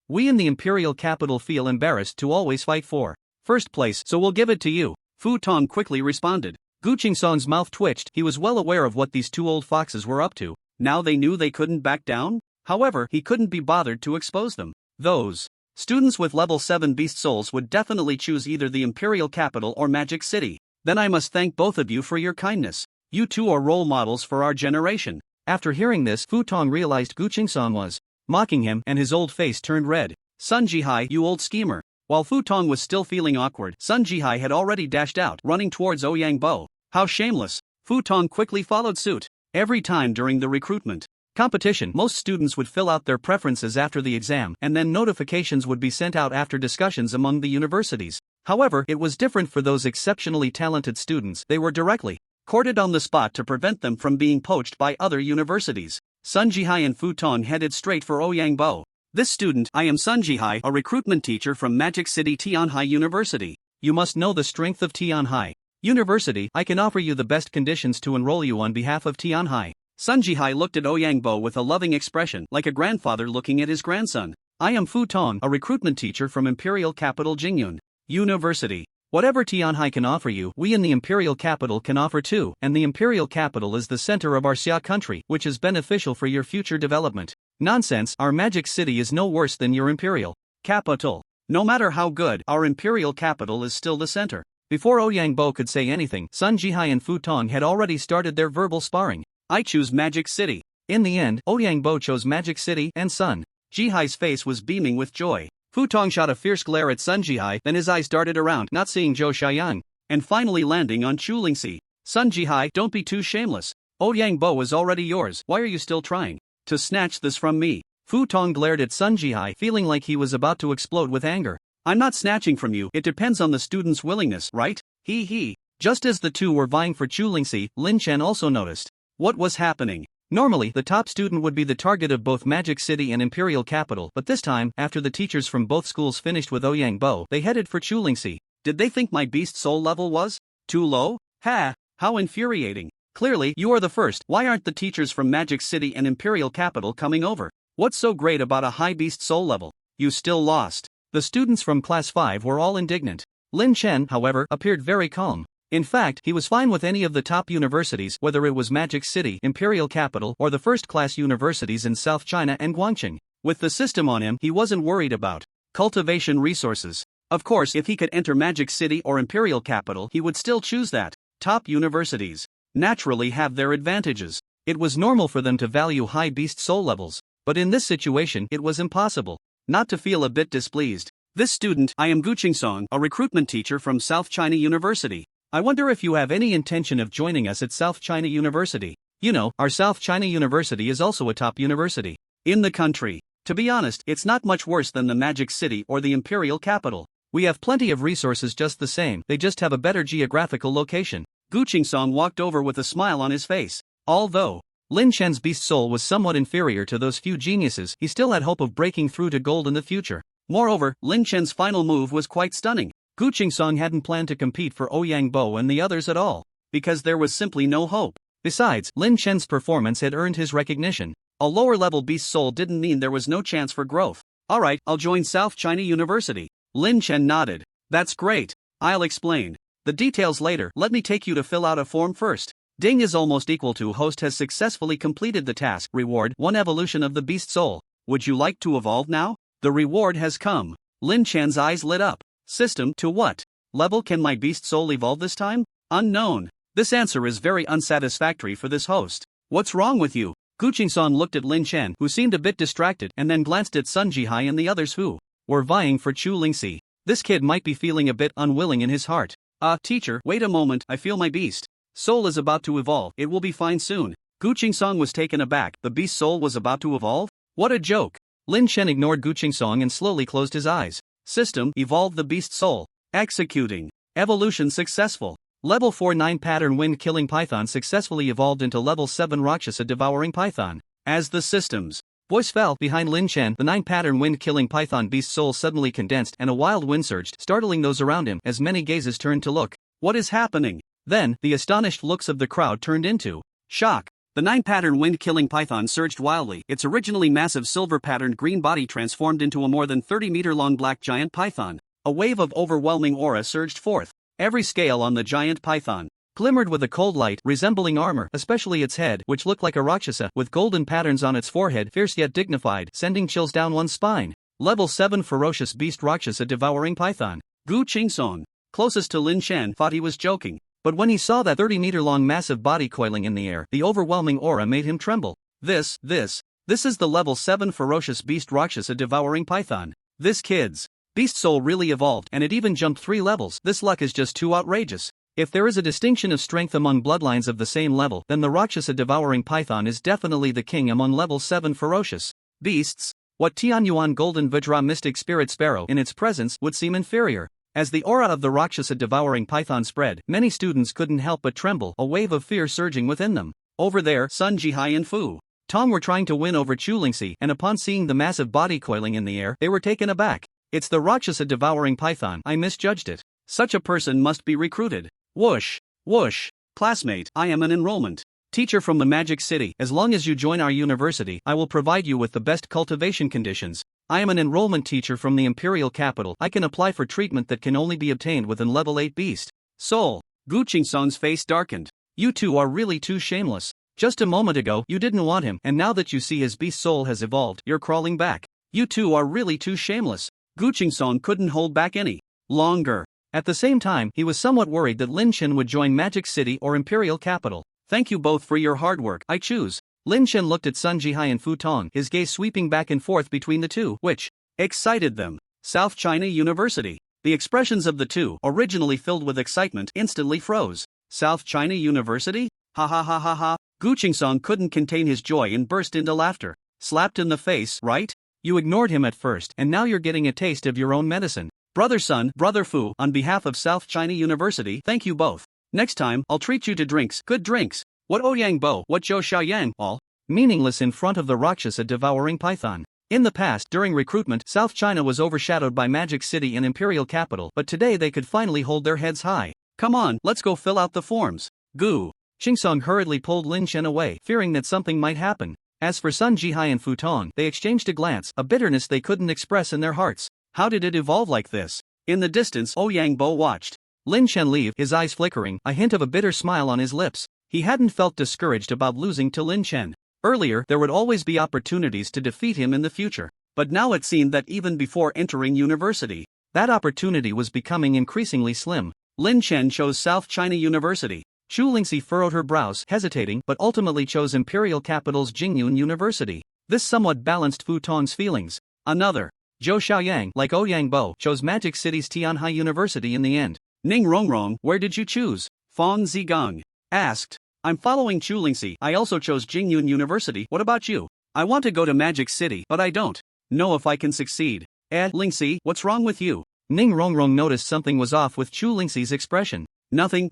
We in the imperial capital feel embarrassed to always fight for first place, so we'll give it to you. Fu Tong quickly responded. Gu Qingsong's mouth twitched. He was well aware of what these two old foxes were up to. Now they knew they couldn't back down? However, he couldn't be bothered to expose them. Those students with level 7 beast souls would definitely choose either the imperial capital or Magic City. Then I must thank both of you for your kindness. You two are role models for our generation. After hearing this, Fu Tong realized Gu Qingsong was mocking him, and his old face turned red. Sun Jihai, you old schemer. While Fu Tong was still feeling awkward, Sun Jihai had already dashed out, running towards Ouyang Bo. How shameless. Fu Tong quickly followed suit. Every time during the recruitment competition, most students would fill out their preferences after the exam, and then notifications would be sent out after discussions among the universities. However, it was different for those exceptionally talented students. They were directly courted on the spot to prevent them from being poached by other universities. Sun Jihai and Fu Tong headed straight for Ouyang Bo. This student, I am Sun Jihai, a recruitment teacher from Magic City Tianhai University. You must know the strength of Tianhai University. I can offer you the best conditions to enroll you on behalf of Tianhai. Sun Jihai looked at Ouyang Bo with a loving expression, like a grandfather looking at his grandson. I am Fu Tong, a recruitment teacher from Imperial Capital Jingyun University. Whatever Tianhai can offer you, we in the Imperial Capital can offer too, and the Imperial Capital is the center of our Xia country, which is beneficial for your future development. Nonsense, our Magic City is no worse than your Imperial Capital. No matter how good, our Imperial Capital is still the center. Before Ouyang Bo could say anything, Sun Jihai and Fu Tong had already started their verbal sparring. I choose Magic City. In the end, Ouyang Bo chose Magic City, and Sun Jihai's face was beaming with joy. Fu Tong shot a fierce glare at Sun Jihai, then his eyes darted around, not seeing Zhou Xiang, and finally landing on Chu Lingxi. Sun Jihai, don't be too shameless. Ouyang Bo is already yours. Why are you still trying to snatch this from me? Fu Tong glared at Sun Jihai, feeling like he was about to explode with anger. I'm not snatching from you. It depends on the student's willingness, right? He. Just as the two were vying for Chu Lingxi, Lin Chen also noticed what was happening. Normally, the top student would be the target of both Magic City and Imperial Capital, but this time, after the teachers from both schools finished with Ouyang Bo, they headed for Chu Lingxi. Did they think my beast soul level was too low? Ha! How infuriating. Clearly, you are the first. Why aren't the teachers from Magic City and Imperial Capital coming over? What's so great about a high beast soul level? You still lost. The students from Class 5 were all indignant. Lin Chen, however, appeared very calm. In fact, he was fine with any of the top universities, whether it was Magic City, Imperial Capital, or the first-class universities in South China and Guangqing. With the system on him, he wasn't worried about cultivation resources. Of course, if he could enter Magic City or Imperial Capital, he would still choose that. Top universities naturally have their advantages. It was normal for them to value high beast soul levels, but in this situation it was impossible not to feel a bit displeased. This student, I am Gu Qingsong, a recruitment teacher from South China University. I wonder if you have any intention of joining us at South China University. You know, our South China University is also a top university in the country. To be honest, it's not much worse than the Magic City or the Imperial Capital. We have plenty of resources just the same, they just have a better geographical location. Gu Qingsong walked over with a smile on his face. Although Lin Chen's beast soul was somewhat inferior to those few geniuses, he still had hope of breaking through to gold in the future. Moreover, Lin Chen's final move was quite stunning. Gu Qingsong hadn't planned to compete for Ouyang Bo and the others at all, because there was simply no hope. Besides, Lin Chen's performance had earned his recognition. A lower-level beast soul didn't mean there was no chance for growth. Alright, I'll join South China University. Lin Chen nodded. That's great. I'll explain the details later. Let me take you to fill out a form first. Ding is almost equal to host has successfully completed the task. Reward 1 evolution of the beast soul. Would you like to evolve now? The reward has come. Lin Chen's eyes lit up. System, to what level can my beast soul evolve this time? Unknown. This answer is very unsatisfactory for this host. What's wrong with you? Gu Qingsong looked at Lin Chen, who seemed a bit distracted, and then glanced at Sun Jihai and the others who were vying for Chu Lingxi. This kid might be feeling a bit unwilling in his heart. Teacher, wait a moment, I feel my beast soul is about to evolve, it will be fine soon. Gu Qingsong was taken aback, the beast soul was about to evolve? What a joke. Lin Chen ignored Gu Qingsong and slowly closed his eyes. System, evolve the beast soul. Executing. Evolution successful. Level 4 9 pattern wind killing python successfully evolved into level 7 Rakshasa devouring python. As the system's voice fell behind Lin Chen, the 9 pattern wind killing python beast soul suddenly condensed and a wild wind surged, startling those around him as many gazes turned to look. What is happening? Then, the astonished looks of the crowd turned into shock. The 9 pattern wind killing python surged wildly, its originally massive silver patterned green body transformed into a more than 30-meter long black giant python. A wave of overwhelming aura surged forth. Every scale on the giant python glimmered with a cold light resembling armor, especially its head, which looked like a Rakshasa, with golden patterns on its forehead, fierce yet dignified, sending chills down one's spine. Level 7 ferocious beast Rakshasa devouring python. Gu Qingsong, closest to Lin Chen, thought he was joking. But when he saw that 30-meter-long massive body coiling in the air, the overwhelming aura made him tremble. This is the level 7 ferocious beast Rakshasa devouring python. This kid's beast soul really evolved, and it even jumped 3 levels. This luck is just too outrageous. If there is a distinction of strength among bloodlines of the same level, then the Rakshasa devouring python is definitely the king among level 7 ferocious beasts. What Tianyuan golden Vajra mystic spirit sparrow in its presence would seem inferior. As the aura of the Rakshasa devouring python spread, many students couldn't help but tremble, a wave of fear surging within them. Over there, Sun Jihai and Fu Tong were trying to win over Chu Lingxi, and upon seeing the massive body coiling in the air, they were taken aback. It's the Rakshasa devouring python, I misjudged it. Such a person must be recruited. Whoosh, whoosh. Classmate, I am an enrollment teacher from the Magic City. As long as you join our university, I will provide you with the best cultivation conditions. I am an enrollment teacher from the Imperial Capital. I can apply for treatment that can only be obtained within level 8 beast soul. Gu Qingsong's face darkened. You two are really too shameless. Just a moment ago, you didn't want him, and now that you see his beast soul has evolved, you're crawling back. You two are really too shameless. Gu Qingsong couldn't hold back any longer. At the same time, he was somewhat worried that Lin Chen would join Magic City or Imperial Capital. Thank you both for your hard work. I choose. Lin Chen looked at Sun Jihai and Fu Tong, his gaze sweeping back and forth between the two, which excited them. South China University. The expressions of the two, originally filled with excitement, instantly froze. South China University? Ha ha ha ha ha. Gu Qingsong couldn't contain his joy and burst into laughter. Slapped in the face, right? You ignored him at first, and now you're getting a taste of your own medicine. Brother Sun, Brother Fu, on behalf of South China University, thank you both. Next time, I'll treat you to drinks, good drinks. What Ouyang Bo, what Zhou Xiaoyang, all meaningless in front of the Rakshasa devouring python. In the past, during recruitment, South China was overshadowed by Magic City and Imperial Capital, but today they could finally hold their heads high. Come on, let's go fill out the forms. Gu Song hurriedly pulled Lin Chen away, fearing that something might happen. As for Sun Jihai and Fu Tong, they exchanged a glance, a bitterness they couldn't express in their hearts. How did it evolve like this? In the distance, Ouyang Bo watched Lin Chen leave, his eyes flickering, a hint of a bitter smile on his lips. He hadn't felt discouraged about losing to Lin Chen. Earlier, there would always be opportunities to defeat him in the future. But now it seemed that even before entering university, that opportunity was becoming increasingly slim. Lin Chen chose South China University. Chu Lingxi furrowed her brows, hesitating, but ultimately chose Imperial Capital's Jingyun University. This somewhat balanced Fu Tong's feelings. Another, Zhou Xiaoyang, like Ouyang Bo, chose Magic City's Tianhai University in the end. Ning Rongrong, where did you choose? Fong Zigong asked. I'm following Chu Lingxi. I also chose Jingyun University. What about you? I want to go to Magic City, but I don't know if I can succeed. Lingxi, what's wrong with you? Ning Rongrong noticed something was off with Chu Lingxi's expression. Nothing.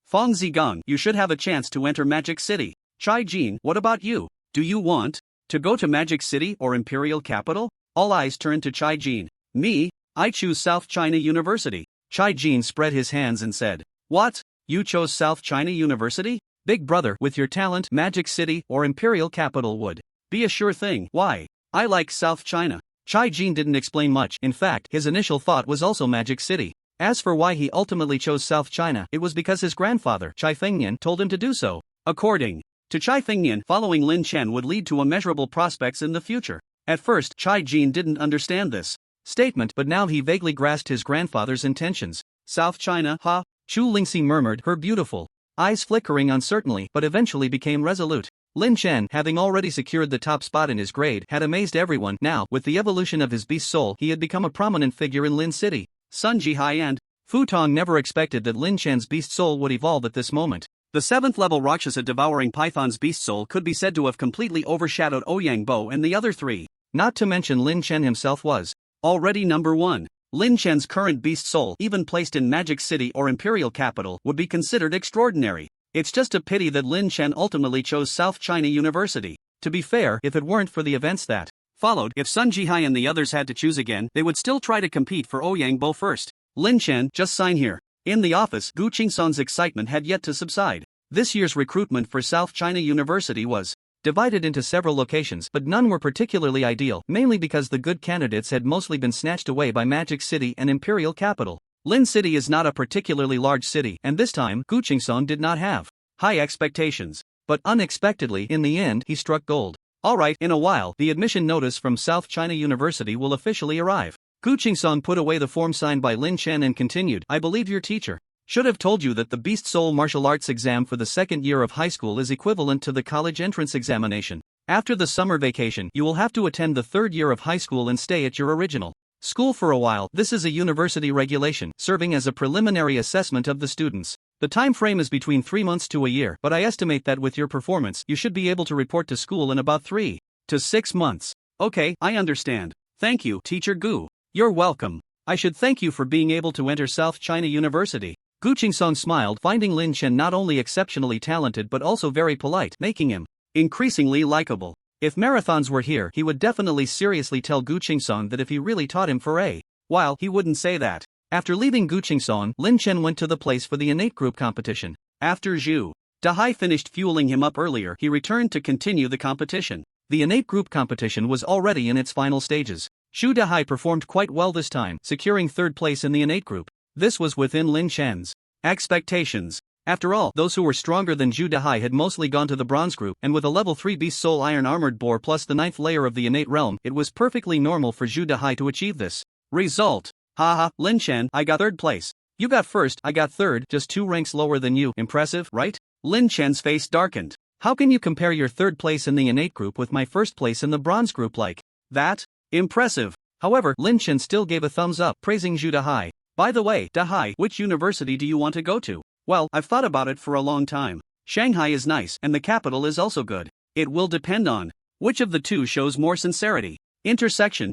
Fong Zigong, you should have a chance to enter Magic City. Chai Jin, what about you? Do you want to go to Magic City or Imperial Capital? All eyes turned to Chai Jin. Me? I choose South China University. Chai Jin spread his hands and said, What? You chose South China University? Big brother, with your talent, Magic City or Imperial Capital would be a sure thing. Why? I like South China. Chai Jin didn't explain much. In fact, his initial thought was also Magic City. As for why he ultimately chose South China, it was because his grandfather, Chai Fengnian, told him to do so. According to Chai Fengnian, following Lin Chen would lead to immeasurable prospects in the future. At first, Chai Jin didn't understand this statement, but now he vaguely grasped his grandfather's intentions. South China, huh? Chu Lingxi murmured, her beautiful eyes flickering uncertainly, but eventually became resolute. Lin Chen, having already secured the top spot in his grade, had amazed everyone. Now, with the evolution of his beast soul, he had become a prominent figure in Lin City. Sun Jihai and Fu Tong never expected that Lin Chen's beast soul would evolve at this moment. The 7th level Rakshasa devouring Python's beast soul could be said to have completely overshadowed Ouyang Bo and the other three. Not to mention Lin Chen himself was already number 1. Lin Chen's current beast soul, even placed in Magic City or Imperial Capital, would be considered extraordinary. It's just a pity that Lin Chen ultimately chose South China University. To be fair, if it weren't for the events that followed, if Sun Jihai and the others had to choose again, they would still try to compete for Ouyang Bo first. Lin Chen, just sign here. In the office, Gu Qingsong's excitement had yet to subside. This year's recruitment for South China University was divided into several locations, but none were particularly ideal, mainly because the good candidates had mostly been snatched away by Magic City and Imperial Capital. Lin City is not a particularly large city, and this time, Gu Qingsong did not have high expectations. But unexpectedly, in the end, he struck gold. Alright, in a while, the admission notice from South China University will officially arrive. Gu Qingsong put away the form signed by Lin Chen and continued, I believe your teacher should have told you that the Beast Soul Martial Arts exam for the second year of high school is equivalent to the college entrance examination. After the summer vacation, you will have to attend the third year of high school and stay at your original school for a while. This is a university regulation, serving as a preliminary assessment of the students. The time frame is between 3 months to a year, but I estimate that with your performance, you should be able to report to school in about 3 to 6 months. Okay, I understand. Thank you, Teacher Gu. You're welcome. I should thank you for being able to enter South China University. Gu Qingsong smiled, finding Lin Chen not only exceptionally talented but also very polite, making him increasingly likable. If marathons were here, he would definitely seriously tell Gu Qingsong that if he really taught him for a while, he wouldn't say that. After leaving Gu Qingsong, Lin Chen went to the place for the innate group competition. After Zhu Dahai finished fueling him up earlier, he returned to continue the competition. The innate group competition was already in its final stages. Zhu Dahai performed quite well this time, securing 3rd place in the innate group. This was within Lin Chen's expectations. After all, those who were stronger than Zhu Dahai had mostly gone to the bronze group, and with a level 3 Beast Soul Iron Armored Boar plus the 9th layer of the innate realm, it was perfectly normal for Zhu Dahai to achieve this result. Haha, Lin Chen, I got 3rd place. You got 1st, I got 3rd, just 2 ranks lower than you. Impressive, right? Lin Chen's face darkened. How can you compare your 3rd place in the innate group with my 1st place in the bronze group like that? Impressive. However, Lin Chen still gave a thumbs up, praising Zhu Dahai. By the way, Dahai, which university do you want to go to? Well, I've thought about it for a long time. Shanghai is nice, and the capital is also good. It will depend on which of the two shows more sincerity. Intersection,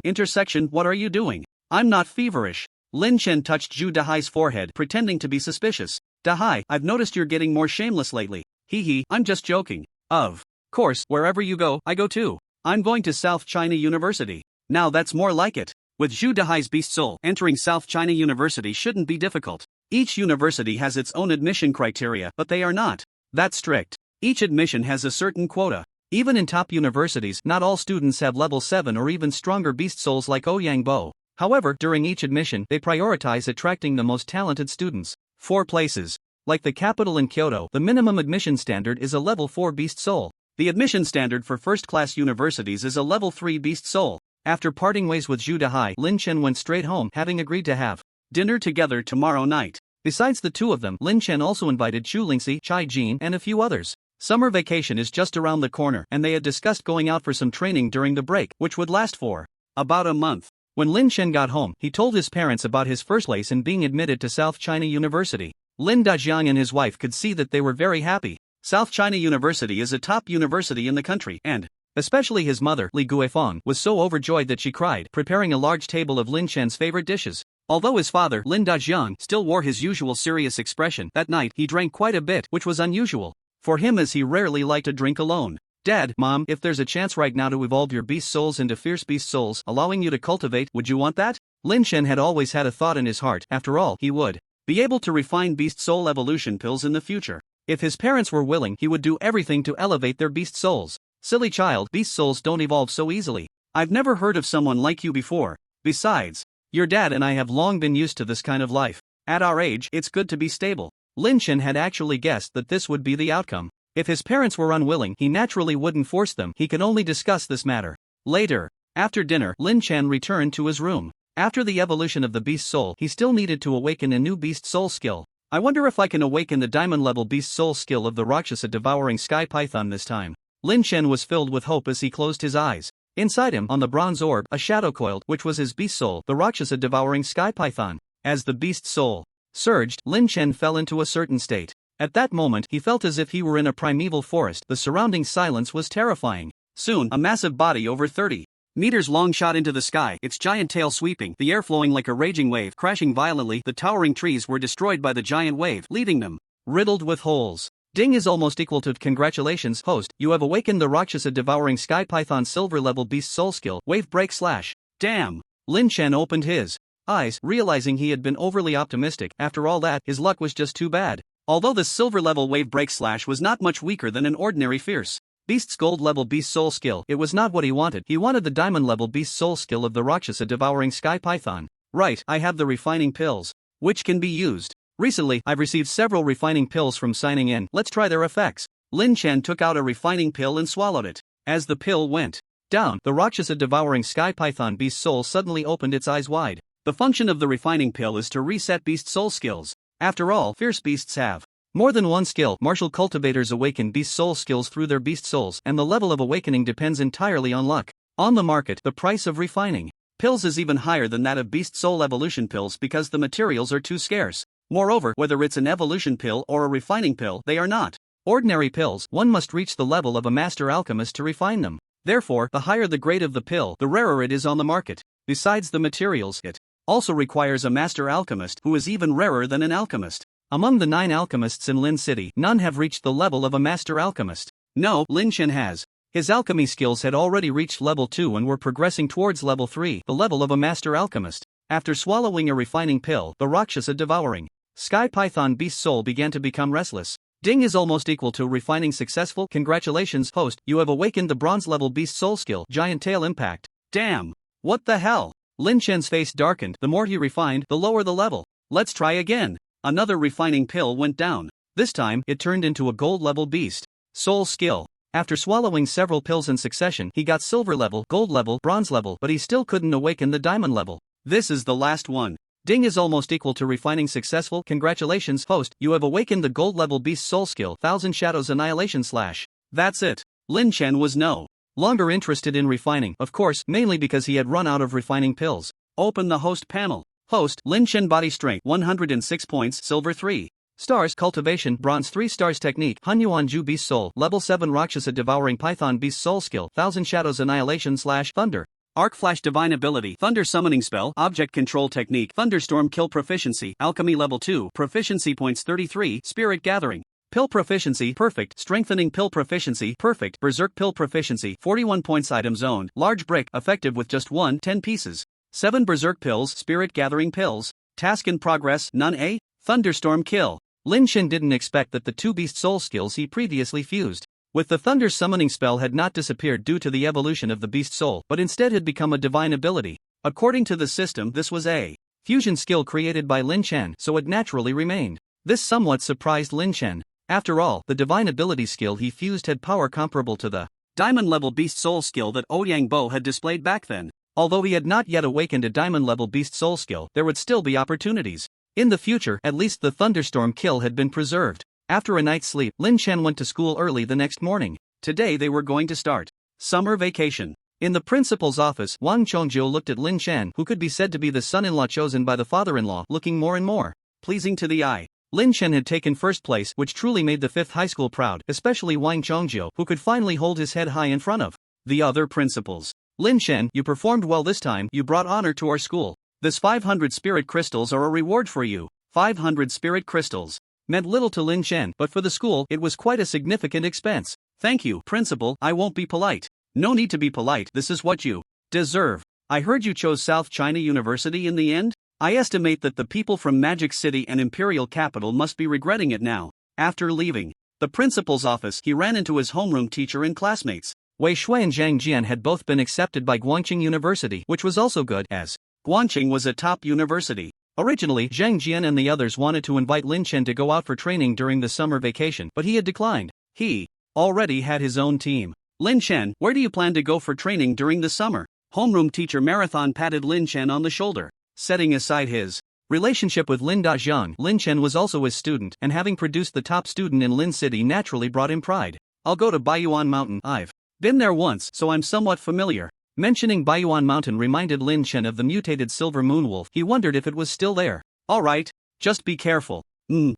what are you doing? I'm not feverish. Lin Chen touched Zhu Dahai's forehead, pretending to be suspicious. Dahai, I've noticed you're getting more shameless lately. Hee, I'm just joking. Of course, wherever you go, I go too. I'm going to South China University. Now that's more like it. With Zhu Dahai's beast soul, entering South China University shouldn't be difficult. Each university has its own admission criteria, but they are not that strict. Each admission has a certain quota. Even in top universities, not all students have level 7 or even stronger beast souls like Ouyang Bo. However, during each admission, they prioritize attracting the most talented students. 4 places. Like the capital in Kyoto, the minimum admission standard is a level 4 beast soul. The admission standard for first-class universities is a level 3 beast soul. After parting ways with Zhu Dehai, Lin Chen went straight home, having agreed to have dinner together tomorrow night. Besides the two of them, Lin Chen also invited Chu Lingxi, Chai Jin, and a few others. Summer vacation is just around the corner, and they had discussed going out for some training during the break, which would last for about a month. When Lin Chen got home, he told his parents about his first place in being admitted to South China University. Lin Dajiang and his wife could see that they were very happy. South China University is a top university in the country, and especially his mother, Li Guifeng, was so overjoyed that she cried, preparing a large table of Lin Chen's favorite dishes. Although his father, Lin Dajiang, still wore his usual serious expression, that night he drank quite a bit, which was unusual for him as he rarely liked to drink alone. Dad, Mom, if there's a chance right now to evolve your beast souls into fierce beast souls, allowing you to cultivate, would you want that? Lin Chen had always had a thought in his heart. After all, he would be able to refine beast soul evolution pills in the future. If his parents were willing, he would do everything to elevate their beast souls. Silly child, beast souls don't evolve so easily. I've never heard of someone like you before. Besides, your dad and I have long been used to this kind of life. At our age, it's good to be stable. Lin Chen had actually guessed that this would be the outcome. If his parents were unwilling, he naturally wouldn't force them. He could only discuss this matter later. After dinner, Lin Chen returned to his room. After the evolution of the beast soul, he still needed to awaken a new beast soul skill. I wonder if I can awaken the diamond level beast soul skill of the Rakshasa devouring sky python this time. Lin Chen was filled with hope as he closed his eyes. Inside him, on the bronze orb, a shadow coiled, which was his beast soul, the Rakshasa devouring sky python. As the beast soul surged, Lin Chen fell into a certain state. At that moment, he felt as if he were in a primeval forest. The surrounding silence was terrifying. Soon, a massive body over 30 meters long shot into the sky, its giant tail sweeping, the air flowing like a raging wave, crashing violently. The towering trees were destroyed by the giant wave, leaving them riddled with holes. Ding is almost equal to congratulations, host, you have awakened the Rakshasa devouring sky python silver level beast soul skill, wave break slash. Damn! Lin Chen opened his eyes, realizing he had been overly optimistic. After all that, his luck was just too bad. Although the silver level wave break slash was not much weaker than an ordinary fierce beast's gold level beast soul skill, it was not what he wanted. He wanted the diamond level beast soul skill of the Rakshasa devouring sky python. Right, I have the refining pills, which can be used. Recently, I've received several refining pills from signing in. Let's try their effects. Lin Chen took out a refining pill and swallowed it. As the pill went down, the Rakshasa devouring sky python beast soul suddenly opened its eyes wide. The function of the refining pill is to reset beast soul skills. After all, fierce beasts have more than one skill. Martial cultivators awaken beast soul skills through their beast souls, and the level of awakening depends entirely on luck. On the market, the price of refining pills is even higher than that of beast soul evolution pills because the materials are too scarce. Moreover, whether it's an evolution pill or a refining pill, they are not ordinary pills. One must reach the level of a master alchemist to refine them. Therefore, the higher the grade of the pill, the rarer it is on the market. Besides the materials, it also requires a master alchemist who is even rarer than an alchemist. Among the 9 alchemists in Lin City, none have reached the level of a master alchemist. No, Lin Chen has. His alchemy skills had already reached level 2 and were progressing towards level 3, the level of a master alchemist. After swallowing a refining pill, the Rakshasa devouring sky python beast soul began to become restless. Ding is almost equal to refining successful. Congratulations, host, you have awakened the bronze level beast soul skill, giant tail impact. Damn! What the hell? Lin Chen's face darkened. The more he refined, the lower the level. Let's try again. Another refining pill went down. This time, it turned into a gold level beast soul skill. After swallowing several pills in succession, he got silver level, gold level, bronze level, but he still couldn't awaken the diamond level. This is the last one. Ding is almost equal to refining successful. Congratulations, host, you have awakened the gold level beast soul skill, Thousand Shadows Annihilation slash. That's it. Lin Chen was no longer interested in refining, of course, mainly because he had run out of refining pills. Open the host panel. Host, Lin Chen body strength 106 points, silver 3 stars, cultivation, bronze 3 stars, technique, Hunyuan Ju beast soul, level 7 Rakshasa devouring python beast soul skill, Thousand Shadows Annihilation slash thunder. Arc Flash divine ability, thunder summoning spell, object control technique, thunderstorm kill proficiency, alchemy level 2, proficiency points 33, spirit gathering. Pill proficiency, perfect, strengthening pill proficiency, perfect, berserk pill proficiency, 41 points, item zone, large brick, effective with just 10 pieces. 7 berserk pills, spirit gathering pills, task in progress, none. A thunderstorm kill. Lin Chen didn't expect that the two beast soul skills he previously fused with the thunder summoning spell had not disappeared due to the evolution of the beast soul, but instead had become a divine ability. According to the system, this was a fusion skill created by Lin Chen, so it naturally remained. This somewhat surprised Lin Chen. After all, the divine ability skill he fused had power comparable to the diamond-level beast soul skill that Ouyang Bo had displayed back then. Although he had not yet awakened a diamond-level beast soul skill, there would still be opportunities. In the future, at least the thunderstorm kill had been preserved. After a night's sleep, Lin Chen went to school early the next morning. Today they were going to start summer vacation. In the principal's office, Wang Chongjiu looked at Lin Chen, who could be said to be the son-in-law chosen by the father-in-law, looking more and more pleasing to the eye. Lin Chen had taken first place, which truly made the 5th high school proud, especially Wang Chongjiu, who could finally hold his head high in front of the other principals. Lin Chen, you performed well this time, you brought honor to our school. This 500 spirit crystals are a reward for you. 500 spirit crystals meant little to Lin Chen, but for the school, it was quite a significant expense. Thank you, principal, I won't be polite. No need to be polite, this is what you deserve. I heard you chose South China University in the end? I estimate that the people from Magic City and Imperial Capital must be regretting it now. After leaving the principal's office, he ran into his homeroom teacher and classmates. Wei Shui and Zhang Jian had both been accepted by Guangqing University, which was also good, as Guangqing was a top university. Originally, Zhang Jian and the others wanted to invite Lin Chen to go out for training during the summer vacation, but he had declined. He already had his own team. Lin Chen, where do you plan to go for training during the summer? Homeroom teacher Marathon patted Lin Chen on the shoulder. Setting aside his relationship with Lin Dazhang, Lin Chen was also his student, and having produced the top student in Lin City naturally brought him pride. I'll go to Baiyuan Mountain, I've been there once, so I'm somewhat familiar. Mentioning Baiyuan Mountain reminded Lin Chen of the mutated silver moonwolf. He wondered if it was still there. Alright, just be careful.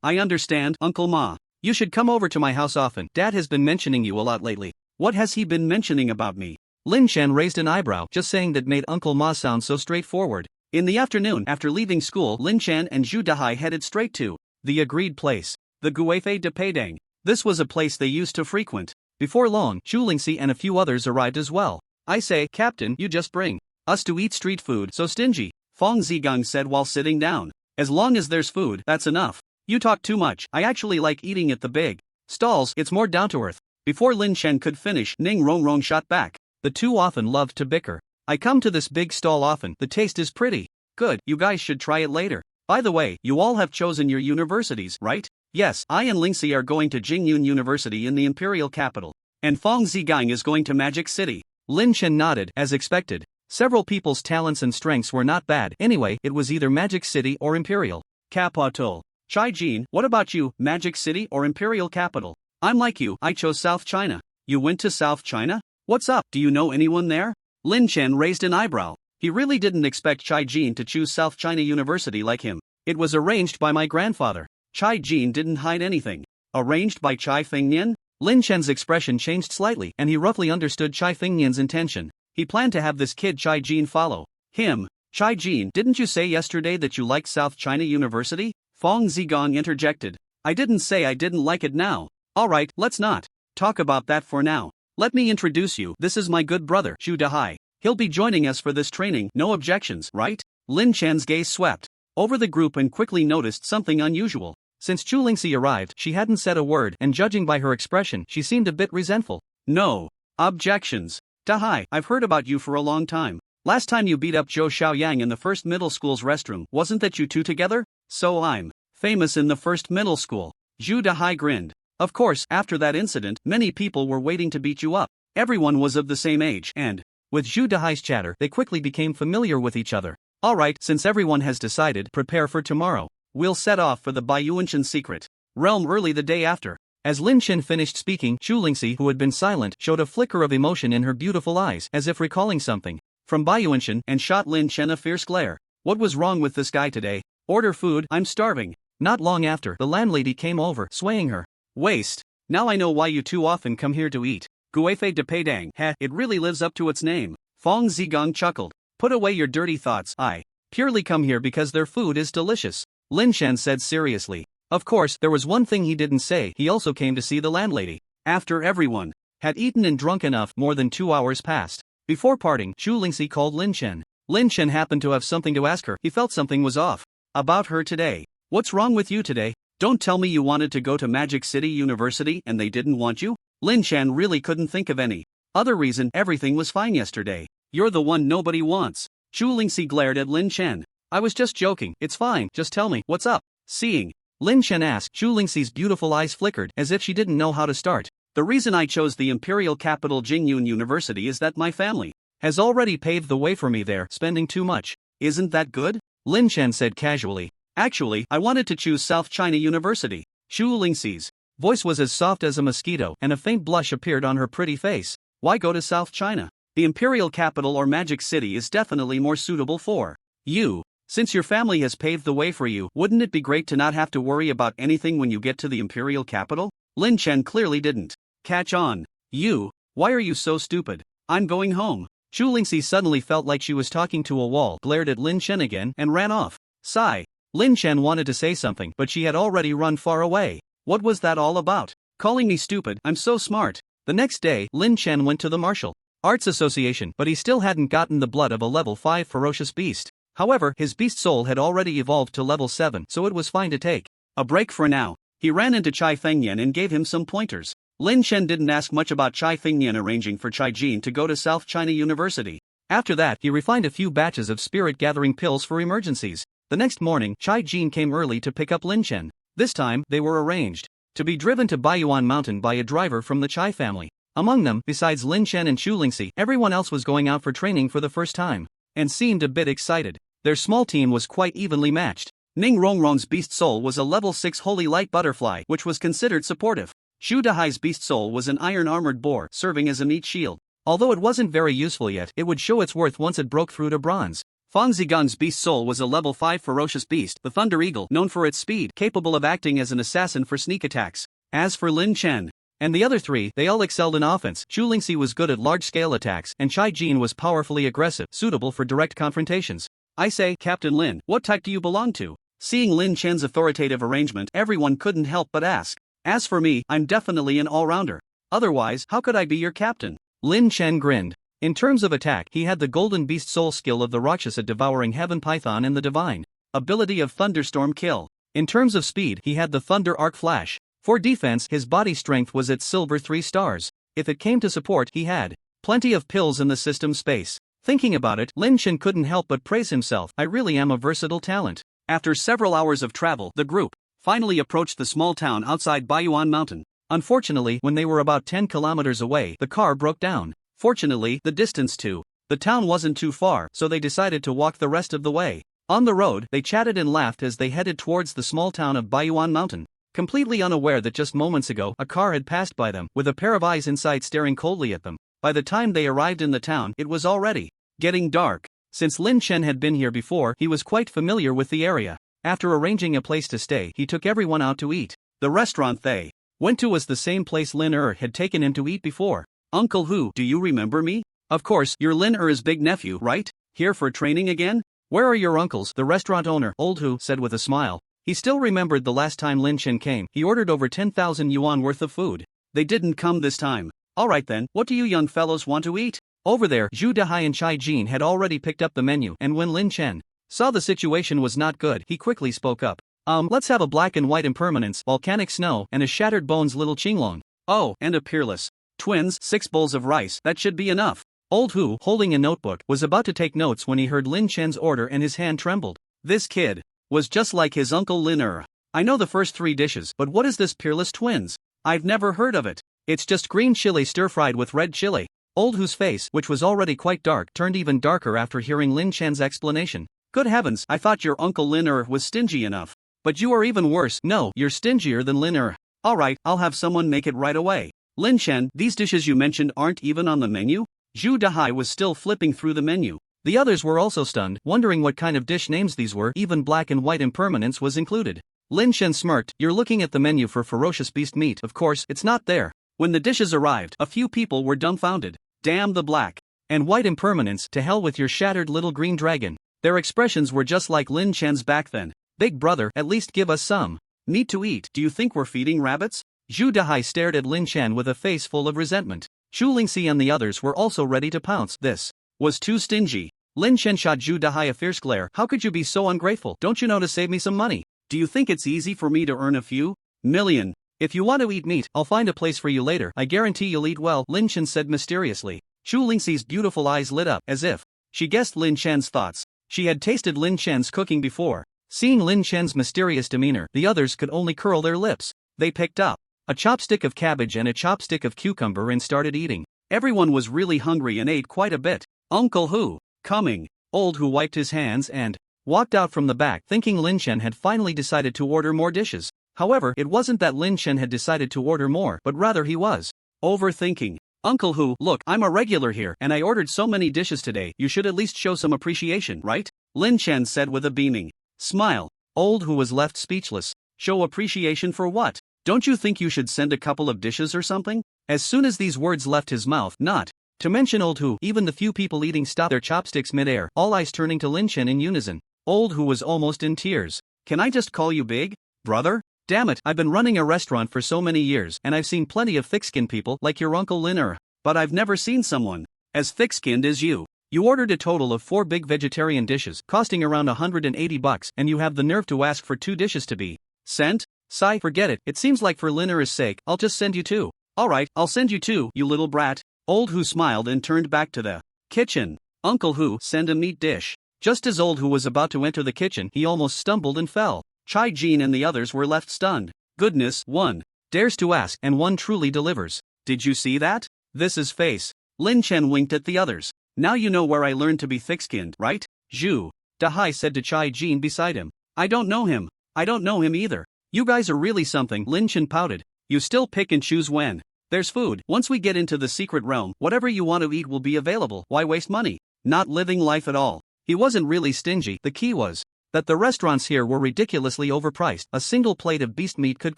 I understand, Uncle Ma. You should come over to my house often. Dad has been mentioning you a lot lately. What has he been mentioning about me? Lin Chen raised an eyebrow, just saying that made Uncle Ma sound so straightforward. In the afternoon, after leaving school, Lin Chen and Zhu Dahai headed straight to the agreed place, the Guifei de Peidang. This was a place they used to frequent. Before long, Chu Lingxi and a few others arrived as well. I say, Captain, you just bring us to eat street food, so stingy, Fong Zigang said while sitting down. As long as there's food, that's enough. You talk too much, I actually like eating at the big stalls, it's more down to earth. Before Lin Chen could finish, Ning Rongrong shot back. The two often loved to bicker. I come to this big stall often, the taste is pretty good, you guys should try it later. By the way, you all have chosen your universities, right? Yes, I and Lingxi are going to Jingyun University in the Imperial Capital. And Fong Zigang is going to Magic City. Lin Chen nodded, as expected. Several people's talents and strengths were not bad. Anyway, it was either Magic City or Imperial Capital. Chai Jin, what about you, Magic City or Imperial Capital? I'm like you, I chose South China. You went to South China? What's up, do you know anyone there? Lin Chen raised an eyebrow. He really didn't expect Chai Jin to choose South China University like him. It was arranged by my grandfather. Chai Jin didn't hide anything. Arranged by Chai Fengnian? Lin Chen's expression changed slightly, and he roughly understood Chai Fengnian's intention. He planned to have this kid Chai Jin follow him. Chai Jin, didn't you say yesterday that you liked South China University? Fong Zigong interjected. I didn't say I didn't like it now. Alright, let's not talk about that for now. Let me introduce you, this is my good brother, Zhu Dahai. He'll be joining us for this training, no objections, right? Lin Chen's gaze swept over the group and quickly noticed something unusual. Since Chu Lingxi arrived, she hadn't said a word, and judging by her expression, she seemed a bit resentful. No objections. Dahai, I've heard about you for a long time. Last time you beat up Zhou Xiaoyang in the first middle school's restroom, wasn't that you two together? So I'm famous in the first middle school. Zhu Dahai grinned. Of course, after that incident, many people were waiting to beat you up. Everyone was of the same age, and with Zhu Dahai's chatter, they quickly became familiar with each other. Alright, since everyone has decided, prepare for tomorrow. We'll set off for the Baiyuanshan secret realm early the day after. As Lin Chen finished speaking, Chu Lingxi, who had been silent, showed a flicker of emotion in her beautiful eyes, as if recalling something from Baiyuanshan, and shot Lin Chen a fierce glare. What was wrong with this guy today? Order food, I'm starving. Not long after, the landlady came over, swaying her waist. Now I know why you two often come here to eat. Guifei de Peidang, heh, it really lives up to its name. Fong Zigong chuckled. Put away your dirty thoughts, I purely come here because their food is delicious. Lin Chen said seriously. Of course, there was one thing he didn't say, he also came to see the landlady. After everyone had eaten and drunk enough, more than 2 hours passed. Before parting, Chu Lingxi called Lin Chen. Lin Chen happened to have something to ask her, he felt something was off about her today. What's wrong with you today? Don't tell me you wanted to go to Magic City University and they didn't want you? Lin Chen really couldn't think of any other reason. Everything was fine yesterday. You're the one nobody wants. Zhu Lingxi glared at Lin Chen. I was just joking, it's fine, just tell me, what's up? Seeing Lin Chen ask, Zhu Lingxi's beautiful eyes flickered as if she didn't know how to start. The reason I chose the imperial capital Jingyun University is that my family has already paved the way for me there, spending too much. Isn't that good? Lin Chen said casually. Actually, I wanted to choose South China University. Zhu Lingxi's voice was as soft as a mosquito and a faint blush appeared on her pretty face. Why go to South China? The imperial capital or Magic City is definitely more suitable for you. Since your family has paved the way for you, wouldn't it be great to not have to worry about anything when you get to the imperial capital? Lin Chen clearly didn't catch on. You? Why are you so stupid? I'm going home. Zhu Lingxi suddenly felt like she was talking to a wall, glared at Lin Chen again, and ran off. Sigh. Lin Chen wanted to say something, but she had already run far away. What was that all about? Calling me stupid? I'm so smart. The next day, Lin Chen went to the Martial Arts Association, but he still hadn't gotten the blood of a level 5 ferocious beast. However, his beast soul had already evolved to level 7, so it was fine to take a break for now. He ran into Chai Fengyan and gave him some pointers. Lin Chen didn't ask much about Chai Fengyan arranging for Chai Jin to go to South China University. After that, he refined a few batches of spirit-gathering pills for emergencies. The next morning, Chai Jin came early to pick up Lin Chen. This time, they were arranged to be driven to Baiyuan Mountain by a driver from the Chai family. Among them, besides Lin Chen and Zhu Lingxi, everyone else was going out for training for the first time, and seemed a bit excited. Their small team was quite evenly matched. Ning Rongrong's beast soul was a level 6 holy light butterfly, which was considered supportive. Zhu Dahai's beast soul was an iron-armored boar, serving as a meat shield. Although it wasn't very useful yet, it would show its worth once it broke through to bronze. Fang Zigang's beast soul was a level 5 ferocious beast, the Thunder Eagle, known for its speed, capable of acting as an assassin for sneak attacks. As for Lin Chen and the other three, they all excelled in offense. Zhu Lingxi was good at large-scale attacks, and Chai Jin was powerfully aggressive, suitable for direct confrontations. I say, Captain Lin, what type do you belong to? Seeing Lin Chen's authoritative arrangement, everyone couldn't help but ask. As for me, I'm definitely an all-rounder. Otherwise, how could I be your captain? Lin Chen grinned. In terms of attack, he had the Golden Beast Soul skill of the Rakshasa Devouring Heaven Python and the divine ability of Thunderstorm Kill. In terms of speed, he had the Thunder Arc Flash. For defense, his body strength was at silver 3 stars. If it came to support, he had plenty of pills in the system space. Thinking about it, Lin Chen couldn't help but praise himself. I really am a versatile talent. After several hours of travel, the group finally approached the small town outside Baiyuan Mountain. Unfortunately, when they were about 10 kilometers away, the car broke down. Fortunately, the distance to the town wasn't too far, so they decided to walk the rest of the way. On the road, they chatted and laughed as they headed towards the small town of Baiyuan Mountain, completely unaware that just moments ago, a car had passed by them, with a pair of eyes inside staring coldly at them. By the time they arrived in the town, it was already getting dark. Since Lin Chen had been here before, he was quite familiar with the area. After arranging a place to stay, he took everyone out to eat. The restaurant they went to was the same place Lin had taken him to eat before. Uncle Hu, do you remember me? Of course, you're Lin Er's big nephew, right? Here for training again? Where are your uncles? The restaurant owner, Old Hu, said with a smile. He still remembered the last time Lin Chen came. He ordered over 10,000 yuan worth of food. They didn't come this time. Alright then, what do you young fellows want to eat? Over there, Zhu Dahai and Chai Jin had already picked up the menu, and when Lin Chen saw the situation was not good, he quickly spoke up. Let's have a black and white impermanence, volcanic snow, and a shattered bones little Qinglong. Oh, and a peerless twins, 6 bowls of rice, that should be enough. Old Hu, holding a notebook, was about to take notes when he heard Lin Chen's order and his hand trembled. This kid was just like his uncle Lin. I know the first 3 dishes, but what is this peerless twins? I've never heard of it. It's just green chili stir-fried with red chili. Old Hu's face, which was already quite dark, turned even darker after hearing Lin Chen's explanation. Good heavens, I thought your uncle Lin was stingy enough. But you are even worse. No, you're stingier than Lin. Alright, I'll have someone make it right away. Lin Chen, these dishes you mentioned aren't even on the menu? Zhu Dahai was still flipping through the menu. The others were also stunned, wondering what kind of dish names these were. Even black and white impermanence was included. Lin Chen smirked. You're looking at the menu for ferocious beast meat. Of course, it's not there. When the dishes arrived, a few people were dumbfounded. Damn the black and white impermanence, to hell with your shattered little green dragon. Their expressions were just like Lin Chen's back then. Big brother, at least give us some meat to eat. Do you think we're feeding rabbits? Zhu Dahai stared at Lin Chen with a face full of resentment. Zhu Lingxi and the others were also ready to pounce. This was too stingy. Lin Chen shot Zhu Dahai a fierce glare. How could you be so ungrateful? Don't you know to save me some money? Do you think it's easy for me to earn a few million? If you want to eat meat, I'll find a place for you later. I guarantee you'll eat well, Lin Chen said mysteriously. Chu Lingxi's beautiful eyes lit up, as if she guessed Lin Chen's thoughts. She had tasted Lin Chen's cooking before. Seeing Lin Chen's mysterious demeanor, the others could only curl their lips. They picked up a chopstick of cabbage and a chopstick of cucumber and started eating. Everyone was really hungry and ate quite a bit. Uncle Hu, coming. Old Hu wiped his hands and walked out from the back, thinking Lin Chen had finally decided to order more dishes. However, it wasn't that Lin Chen had decided to order more, but rather he was overthinking. Uncle Hu, look, I'm a regular here, and I ordered so many dishes today, you should at least show some appreciation, right? Lin Chen said with a beaming smile. Old Hu was left speechless. Show appreciation for what? Don't you think you should send a couple of dishes or something? As soon as these words left his mouth, not to mention Old Hu, even the few people eating stopped their chopsticks mid-air, all eyes turning to Lin Chen in unison. Old Hu was almost in tears. Can I just call you big brother? Damn it, I've been running a restaurant for so many years, and I've seen plenty of thick-skinned people like your Uncle Lin, but I've never seen someone as thick-skinned as you. You ordered a total of 4 big vegetarian dishes, costing around $180, and you have the nerve to ask for 2 dishes to be sent? Sigh, forget it, it seems like for Linner's sake, I'll just send you 2. Alright, I'll send you 2, you little brat. Old Hu smiled and turned back to the kitchen. Uncle Hu, send a meat dish. Just as Old Hu was about to enter the kitchen, he almost stumbled and fell. Chai Jin and the others were left stunned. Goodness, one dares to ask, and one truly delivers. Did you see that? This is face. Lin Chen winked at the others. Now you know where I learned to be thick-skinned, right? Zhu Dahai said to Chai Jin beside him. I don't know him. I don't know him either. You guys are really something, Lin Chen pouted. You still pick and choose when there's food. Once we get into the secret realm, whatever you want to eat will be available. Why waste money? Not living life at all. He wasn't really stingy. The key was that the restaurants here were ridiculously overpriced. A single plate of beast meat could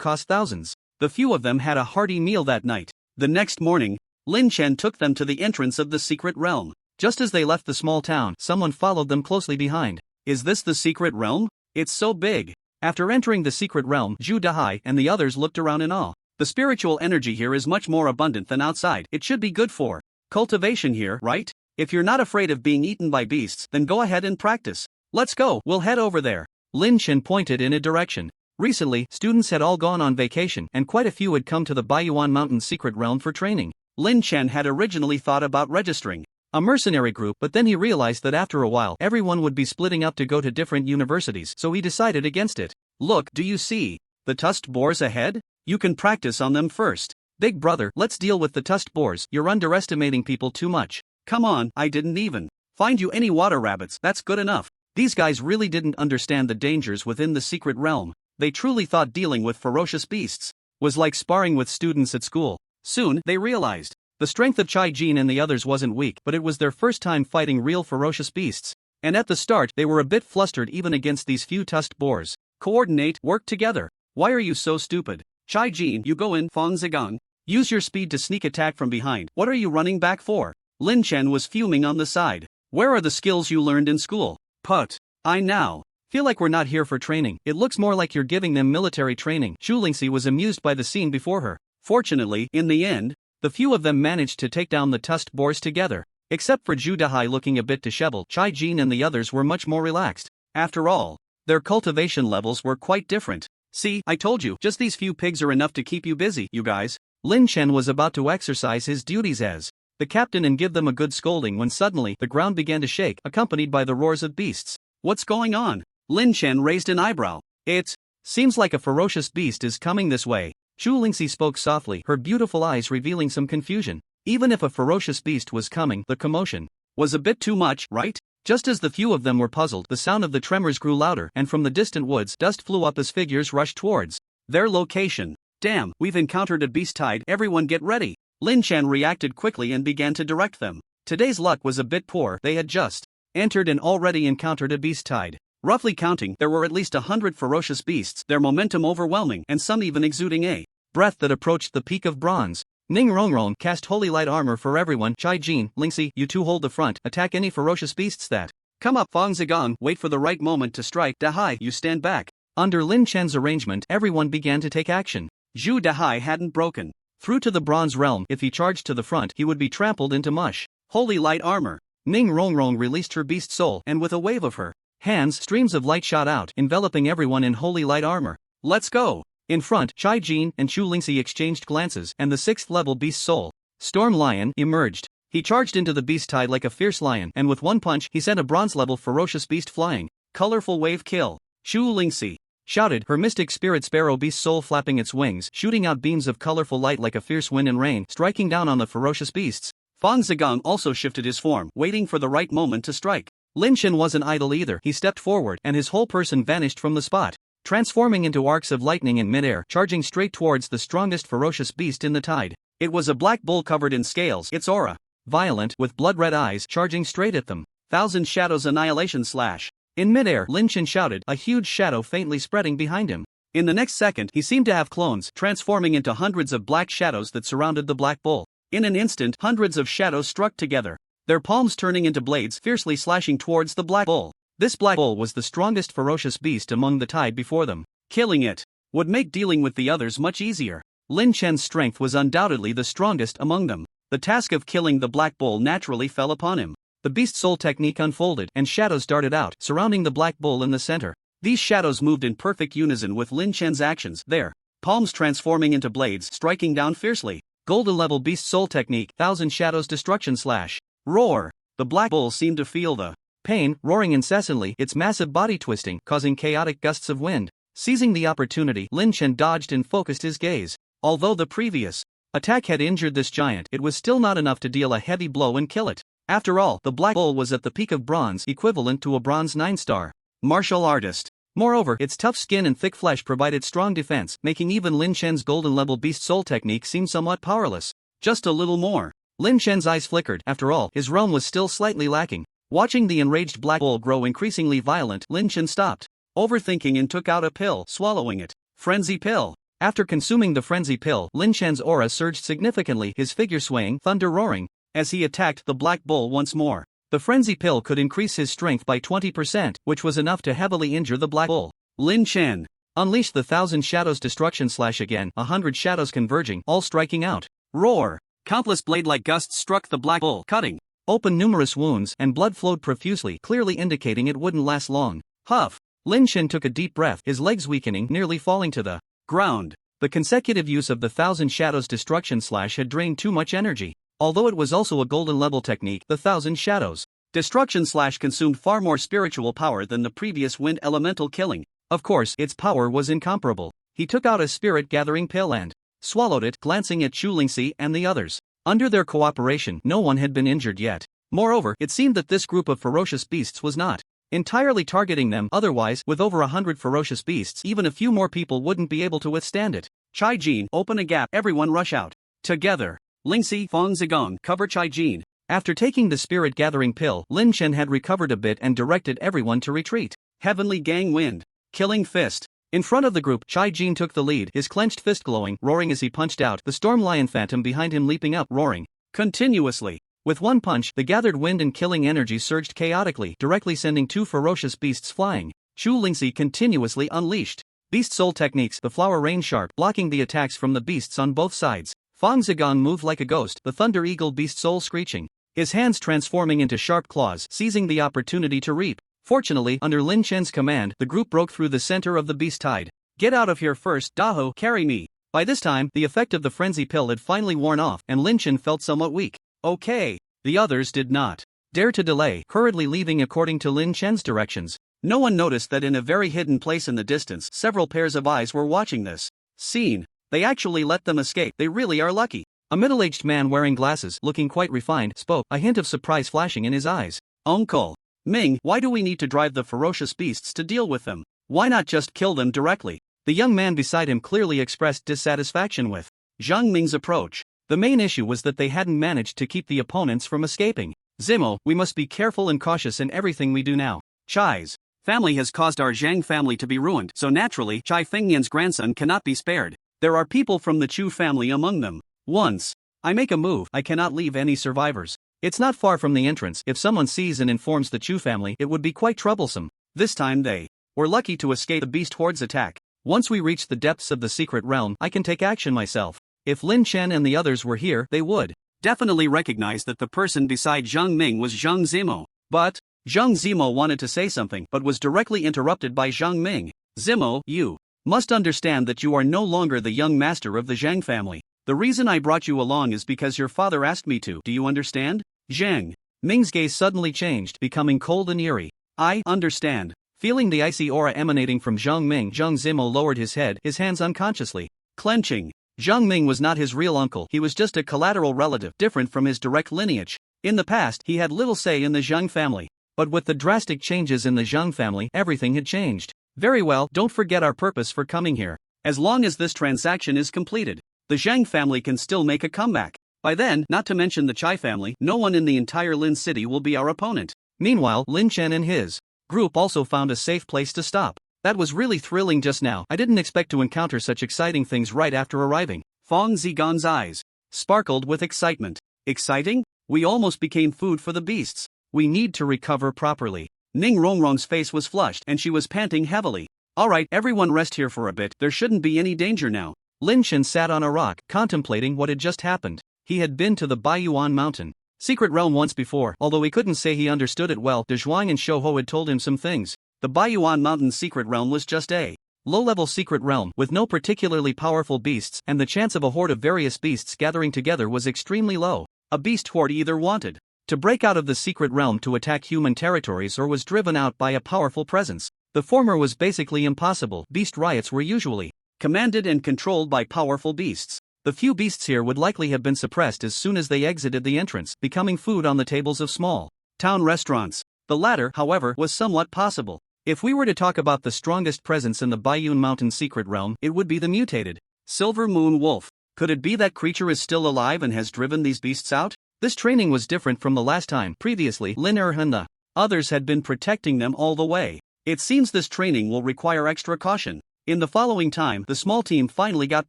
cost thousands. The few of them had a hearty meal that night. The next morning, Lin Chen took them to the entrance of the secret realm. Just as they left the small town, someone followed them closely behind. Is this the secret realm? It's so big. After entering the secret realm, Zhu Dahai and the others looked around in awe. The spiritual energy here is much more abundant than outside. It should be good for cultivation here, right? If you're not afraid of being eaten by beasts, then go ahead and practice. Let's go, we'll head over there. Lin Chen pointed in a direction. Recently, students had all gone on vacation, and quite a few had come to the Baiyuan Mountain secret realm for training. Lin Chen had originally thought about registering a mercenary group, but then he realized that after a while everyone would be splitting up to go to different universities, so he decided against it. Look, do you see the tusked boars ahead? You can practice on them first. Big brother, let's deal with the tusked boars. You're underestimating people too much. Come on, I didn't even find you any water rabbits, that's good enough. These guys really didn't understand the dangers within the secret realm. They truly thought dealing with ferocious beasts was like sparring with students at school. Soon, they realized the strength of Chai Jin and the others wasn't weak, but it was their first time fighting real ferocious beasts. And at the start, they were a bit flustered even against these few tusked boars. Coordinate, work together. Why are you so stupid? Chai Jin, you go in, Fang Zigang. Use your speed to sneak attack from behind. What are you running back for? Lin Chen was fuming on the side. Where are the skills you learned in school? Put. I now feel like we're not here for training. It looks more like you're giving them military training. Chu Lingxi was amused by the scene before her. Fortunately, in the end, the few of them managed to take down the tusked boars together. Except for Zhu Dahai looking a bit disheveled, Chai Jin and the others were much more relaxed. After all, their cultivation levels were quite different. See, I told you, just these few pigs are enough to keep you busy, you guys. Lin Chen was about to exercise his duties as the captain and give them a good scolding when suddenly the ground began to shake, accompanied by the roars of beasts. What's going on? Lin Chen raised an eyebrow. It seems like a ferocious beast is coming this way. Chu Lingxi spoke softly, her beautiful eyes revealing some confusion. Even if a ferocious beast was coming, the commotion was a bit too much, right? Just as the few of them were puzzled, the sound of the tremors grew louder, and from the distant woods, dust flew up as figures rushed towards their location. Damn, we've encountered a beast tide, everyone get ready. Lin Chen reacted quickly and began to direct them. Today's luck was a bit poor, they had just entered and already encountered a beast tide. Roughly counting, there were at least 100 ferocious beasts, their momentum overwhelming, and some even exuding a breath that approached the peak of bronze. Ning Rongrong cast holy light armor for everyone. Chai Jin, Lingxi, you two hold the front, attack any ferocious beasts that come up. Fang Zigang, wait for the right moment to strike. Dahai, you stand back. Under Lin Chen's arrangement, everyone began to take action. Zhu Dahai hadn't broken through to the bronze realm. If he charged to the front, he would be trampled into mush. Holy light armor. Ning Rongrong released her beast soul, and with a wave of her Hands, streams of light shot out, enveloping everyone in holy light armor. Let's go! In front, Chai Jin and Chu Lingxi exchanged glances, and the 6th level beast soul, Storm Lion, emerged. He charged into the beast tide like a fierce lion, and with one punch, he sent a bronze level ferocious beast flying. Colorful wave kill. Chu Lingxi shouted, her mystic spirit sparrow beast soul flapping its wings, shooting out beams of colorful light like a fierce wind and rain, striking down on the ferocious beasts. Fang Zigong also shifted his form, waiting for the right moment to strike. Lynch wasn't idle either. He stepped forward, and his whole person vanished from the spot, transforming into arcs of lightning in midair, charging straight towards the strongest ferocious beast in the tide. It was a black bull covered in scales, its aura violent, with blood-red eyes, charging straight at them. Thousand Shadows Annihilation Slash. In midair, Lynch shouted, a huge shadow faintly spreading behind him. In the next second, he seemed to have clones, transforming into hundreds of black shadows that surrounded the black bull. In an instant, hundreds of shadows struck together, their palms turning into blades, fiercely slashing towards the black bull. This black bull was the strongest ferocious beast among the tide before them. Killing it would make dealing with the others much easier. Lin Chen's strength was undoubtedly the strongest among them. The task of killing the black bull naturally fell upon him. The beast soul technique unfolded, and shadows darted out, surrounding the black bull in the center. These shadows moved in perfect unison with Lin Chen's actions, their palms transforming into blades, striking down fiercely. Golden level beast soul technique, Thousand Shadows Destruction Slash. Roar! The black bull seemed to feel the pain, roaring incessantly, its massive body twisting, causing chaotic gusts of wind. Seizing the opportunity, Lin Chen dodged and focused his gaze. Although the previous attack had injured this giant, it was still not enough to deal a heavy blow and kill it. After all, the black bull was at the peak of bronze, equivalent to a bronze 9-star martial artist. Moreover, its tough skin and thick flesh provided strong defense, making even Lin Chen's golden level beast soul technique seem somewhat powerless. Just a little more. Lin Chen's eyes flickered. After all, his realm was still slightly lacking. Watching the enraged black bull grow increasingly violent, Lin Chen stopped overthinking and took out a pill, swallowing it. Frenzy pill. After consuming the frenzy pill, Lin Chen's aura surged significantly, his figure swaying, thunder roaring, as he attacked the black bull once more. The frenzy pill could increase his strength by 20%, which was enough to heavily injure the black bull. Lin Chen unleashed the Thousand Shadows Destruction Slash again, 100 shadows converging, all striking out. Roar! Countless blade-like gusts struck the black bull, cutting open numerous wounds, and blood flowed profusely, clearly indicating it wouldn't last long. Huff! Lin Chen took a deep breath, his legs weakening, nearly falling to the ground. The consecutive use of the Thousand Shadows Destruction Slash had drained too much energy. Although it was also a golden level technique, the Thousand Shadows Destruction Slash consumed far more spiritual power than the previous wind elemental killing. Of course, its power was incomparable. He took out a spirit gathering pill and swallowed it, glancing at Chu Lingxi and the others. Under their cooperation, no one had been injured yet. Moreover, it seemed that this group of ferocious beasts was not entirely targeting them. Otherwise, with over 100 ferocious beasts, even a few more people wouldn't be able to withstand it. Chai Jin, open a gap, everyone rush out. Together. Lingxi, Fang Zigong, cover Chai Jin. After taking the spirit gathering pill, Lin Chen had recovered a bit and directed everyone to retreat. Heavenly Gang Wind. Killing Fist. In front of the group, Chai Jin took the lead, his clenched fist glowing, roaring as he punched out, the Storm Lion Phantom behind him leaping up, roaring continuously. With one punch, the gathered wind and killing energy surged chaotically, directly sending two ferocious beasts flying. Chu Lingxi continuously unleashed beast soul techniques, the flower rain sharp, blocking the attacks from the beasts on both sides. Fang Zigong moved like a ghost, the thunder eagle beast soul screeching, his hands transforming into sharp claws, seizing the opportunity to reap. Fortunately, under Lin Chen's command, the group broke through the center of the beast tide. Get out of here first, Daho, carry me. By this time, the effect of the frenzy pill had finally worn off, and Lin Chen felt somewhat weak. Okay. The others did not dare to delay, hurriedly leaving according to Lin Chen's directions. No one noticed that in a very hidden place in the distance, several pairs of eyes were watching this scene. They actually let them escape. They really are lucky. A middle-aged man wearing glasses, looking quite refined, spoke, a hint of surprise flashing in his eyes. Uncle Ming, why do we need to drive the ferocious beasts to deal with them? Why not just kill them directly? The young man beside him clearly expressed dissatisfaction with Zhang Ming's approach. The main issue was that they hadn't managed to keep the opponents from escaping. Zimo, we must be careful and cautious in everything we do now. Chai's family has caused our Zhang family to be ruined, so naturally, Chai Fengnian's grandson cannot be spared. There are people from the Chu family among them. Once I make a move, I cannot leave any survivors. It's not far from the entrance. If someone sees and informs the Chu family, it would be quite troublesome. This time they were lucky to escape the beast horde's attack. Once we reach the depths of the secret realm, I can take action myself. If Lin Chen and the others were here, they would definitely recognize that the person beside Zhang Ming was Zhang Zimo. But Zhang Zimo wanted to say something but was directly interrupted by Zhang Ming. Zimo, you must understand that you are no longer the young master of the Zhang family. The reason I brought you along is because your father asked me to. Do you understand? Zhang Ming's gaze suddenly changed, becoming cold and eerie. I understand. Feeling the icy aura emanating from Zhang Ming, Zhang Zimo lowered his head, his hands unconsciously clenching. Zhang Ming was not his real uncle, he was just a collateral relative, different from his direct lineage. In the past, he had little say in the Zhang family. But with the drastic changes in the Zhang family, everything had changed. Very well, don't forget our purpose for coming here. As long as this transaction is completed, the Zhang family can still make a comeback. By then, not to mention the Chai family, no one in the entire Lin city will be our opponent. Meanwhile, Lin Chen and his group also found a safe place to stop. That was really thrilling just now. I didn't expect to encounter such exciting things right after arriving. Fong Zigan's eyes sparkled with excitement. Exciting? We almost became food for the beasts. We need to recover properly. Ning Rongrong's face was flushed and she was panting heavily. Alright, everyone rest here for a bit, there shouldn't be any danger now. Lin Chen sat on a rock, contemplating what had just happened. He had been to the Baiyuan mountain secret realm once before, although he couldn't say he understood it well. De Zhuang and Shouho had told him some things. The Baiyuan mountain secret realm was just a low-level secret realm with no particularly powerful beasts, and the chance of a horde of various beasts gathering together was extremely low. A beast horde either wanted to break out of the secret realm to attack human territories or was driven out by a powerful presence. The former was basically impossible. Beast riots were usually commanded and controlled by powerful beasts. The few beasts here would likely have been suppressed as soon as they exited the entrance, becoming food on the tables of small town restaurants. The latter, however, was somewhat possible. If we were to talk about the strongest presence in the Baiyun Mountain secret realm, it would be the mutated Silver Moon Wolf. Could it be that creature is still alive and has driven these beasts out? This training was different from the last time. Previously, Lin and the others had been protecting them all the way. It seems this training will require extra caution. In the following time, the small team finally got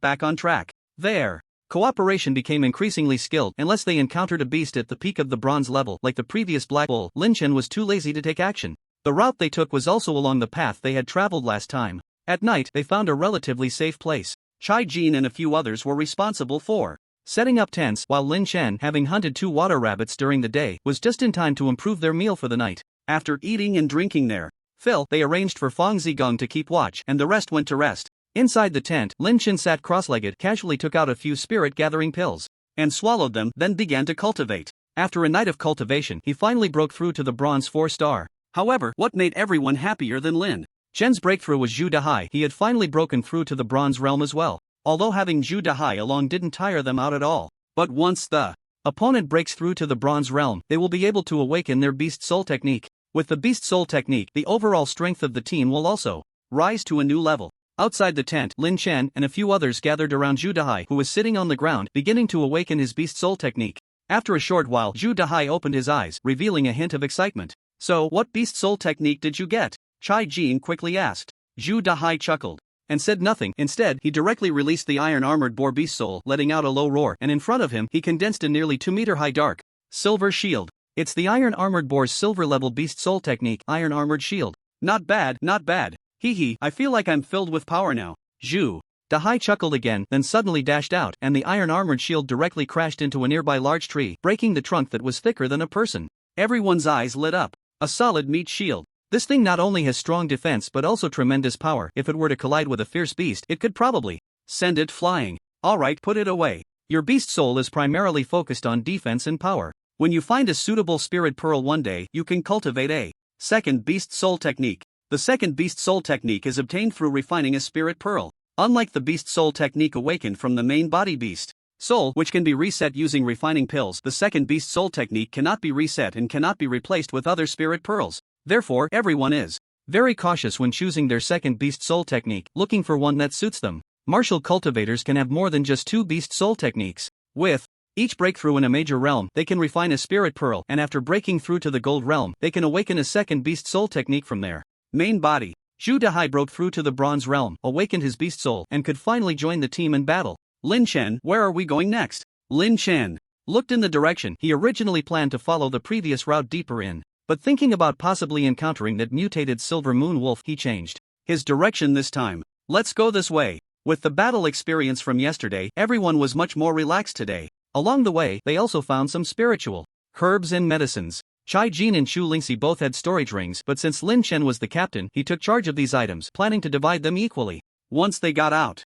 back on track. Their cooperation became increasingly skilled unless they encountered a beast at the peak of the bronze level like the previous Black Bull. Lin Chen was too lazy to take action. The route they took was also along the path they had traveled last time. At night, they found a relatively safe place. Chai Jin and a few others were responsible for setting up tents, while Lin Chen, having hunted 2 water rabbits during the day, was just in time to improve their meal for the night. After eating and drinking their fill, they arranged for Fong Zigong to keep watch, and the rest went to rest. Inside the tent, Lin Chen sat cross-legged, casually took out a few spirit-gathering pills, and swallowed them, then began to cultivate. After a night of cultivation, he finally broke through to the bronze 4-star. However, what made everyone happier than Lin Chen's breakthrough was Zhu Dahai. He had finally broken through to the bronze realm as well. Although having Zhu Dahai along didn't tire them out at all. But once the opponent breaks through to the bronze realm, they will be able to awaken their Beast Soul technique. With the Beast Soul technique, the overall strength of the team will also rise to a new level. Outside the tent, Lin Chen and a few others gathered around Zhu Dahai, who was sitting on the ground, beginning to awaken his Beast Soul technique. After a short while, Zhu Dahai opened his eyes, revealing a hint of excitement. So, what Beast Soul technique did you get? Chai Jin quickly asked. Zhu Dahai chuckled and said nothing. Instead, he directly released the iron-armored boar Beast Soul, letting out a low roar, and in front of him, he condensed a nearly 2-meter-high dark silver shield. It's the iron-armored boar's silver-level Beast Soul technique, iron-armored shield. Not bad, not bad. Hee, I feel like I'm filled with power now. Zhu Dahai chuckled again, then suddenly dashed out, and the iron-armored shield directly crashed into a nearby large tree, breaking the trunk that was thicker than a person. Everyone's eyes lit up. A solid meat shield. This thing not only has strong defense but also tremendous power. If it were to collide with a fierce beast, it could probably send it flying. Alright, put it away. Your Beast Soul is primarily focused on defense and power. When you find a suitable Spirit Pearl one day, you can cultivate a second Beast Soul technique. The second Beast Soul technique is obtained through refining a Spirit Pearl. Unlike the Beast Soul technique awakened from the main body Beast Soul, which can be reset using refining pills, the second Beast Soul technique cannot be reset and cannot be replaced with other Spirit Pearls. Therefore, everyone is very cautious when choosing their second Beast Soul technique, looking for one that suits them. Martial cultivators can have more than just 2 Beast Soul techniques. With each breakthrough in a major realm, they can refine a Spirit Pearl, and after breaking through to the Gold Realm, they can awaken a second Beast Soul technique from their main body. Zhu Dahai broke through to the Bronze Realm, awakened his Beast Soul, and could finally join the team in battle. Lin Chen, where are we going next? Lin Chen looked in the direction he originally planned to follow the previous route deeper in. But thinking about possibly encountering that mutated Silver Moon Wolf, he changed his direction this time. Let's go this way. With the battle experience from yesterday, everyone was much more relaxed today. Along the way, they also found some spiritual herbs and medicines. Chai Jin and Chu Lingxi both had storage rings, but since Lin Chen was the captain, he took charge of these items, planning to divide them equally. Once they got out,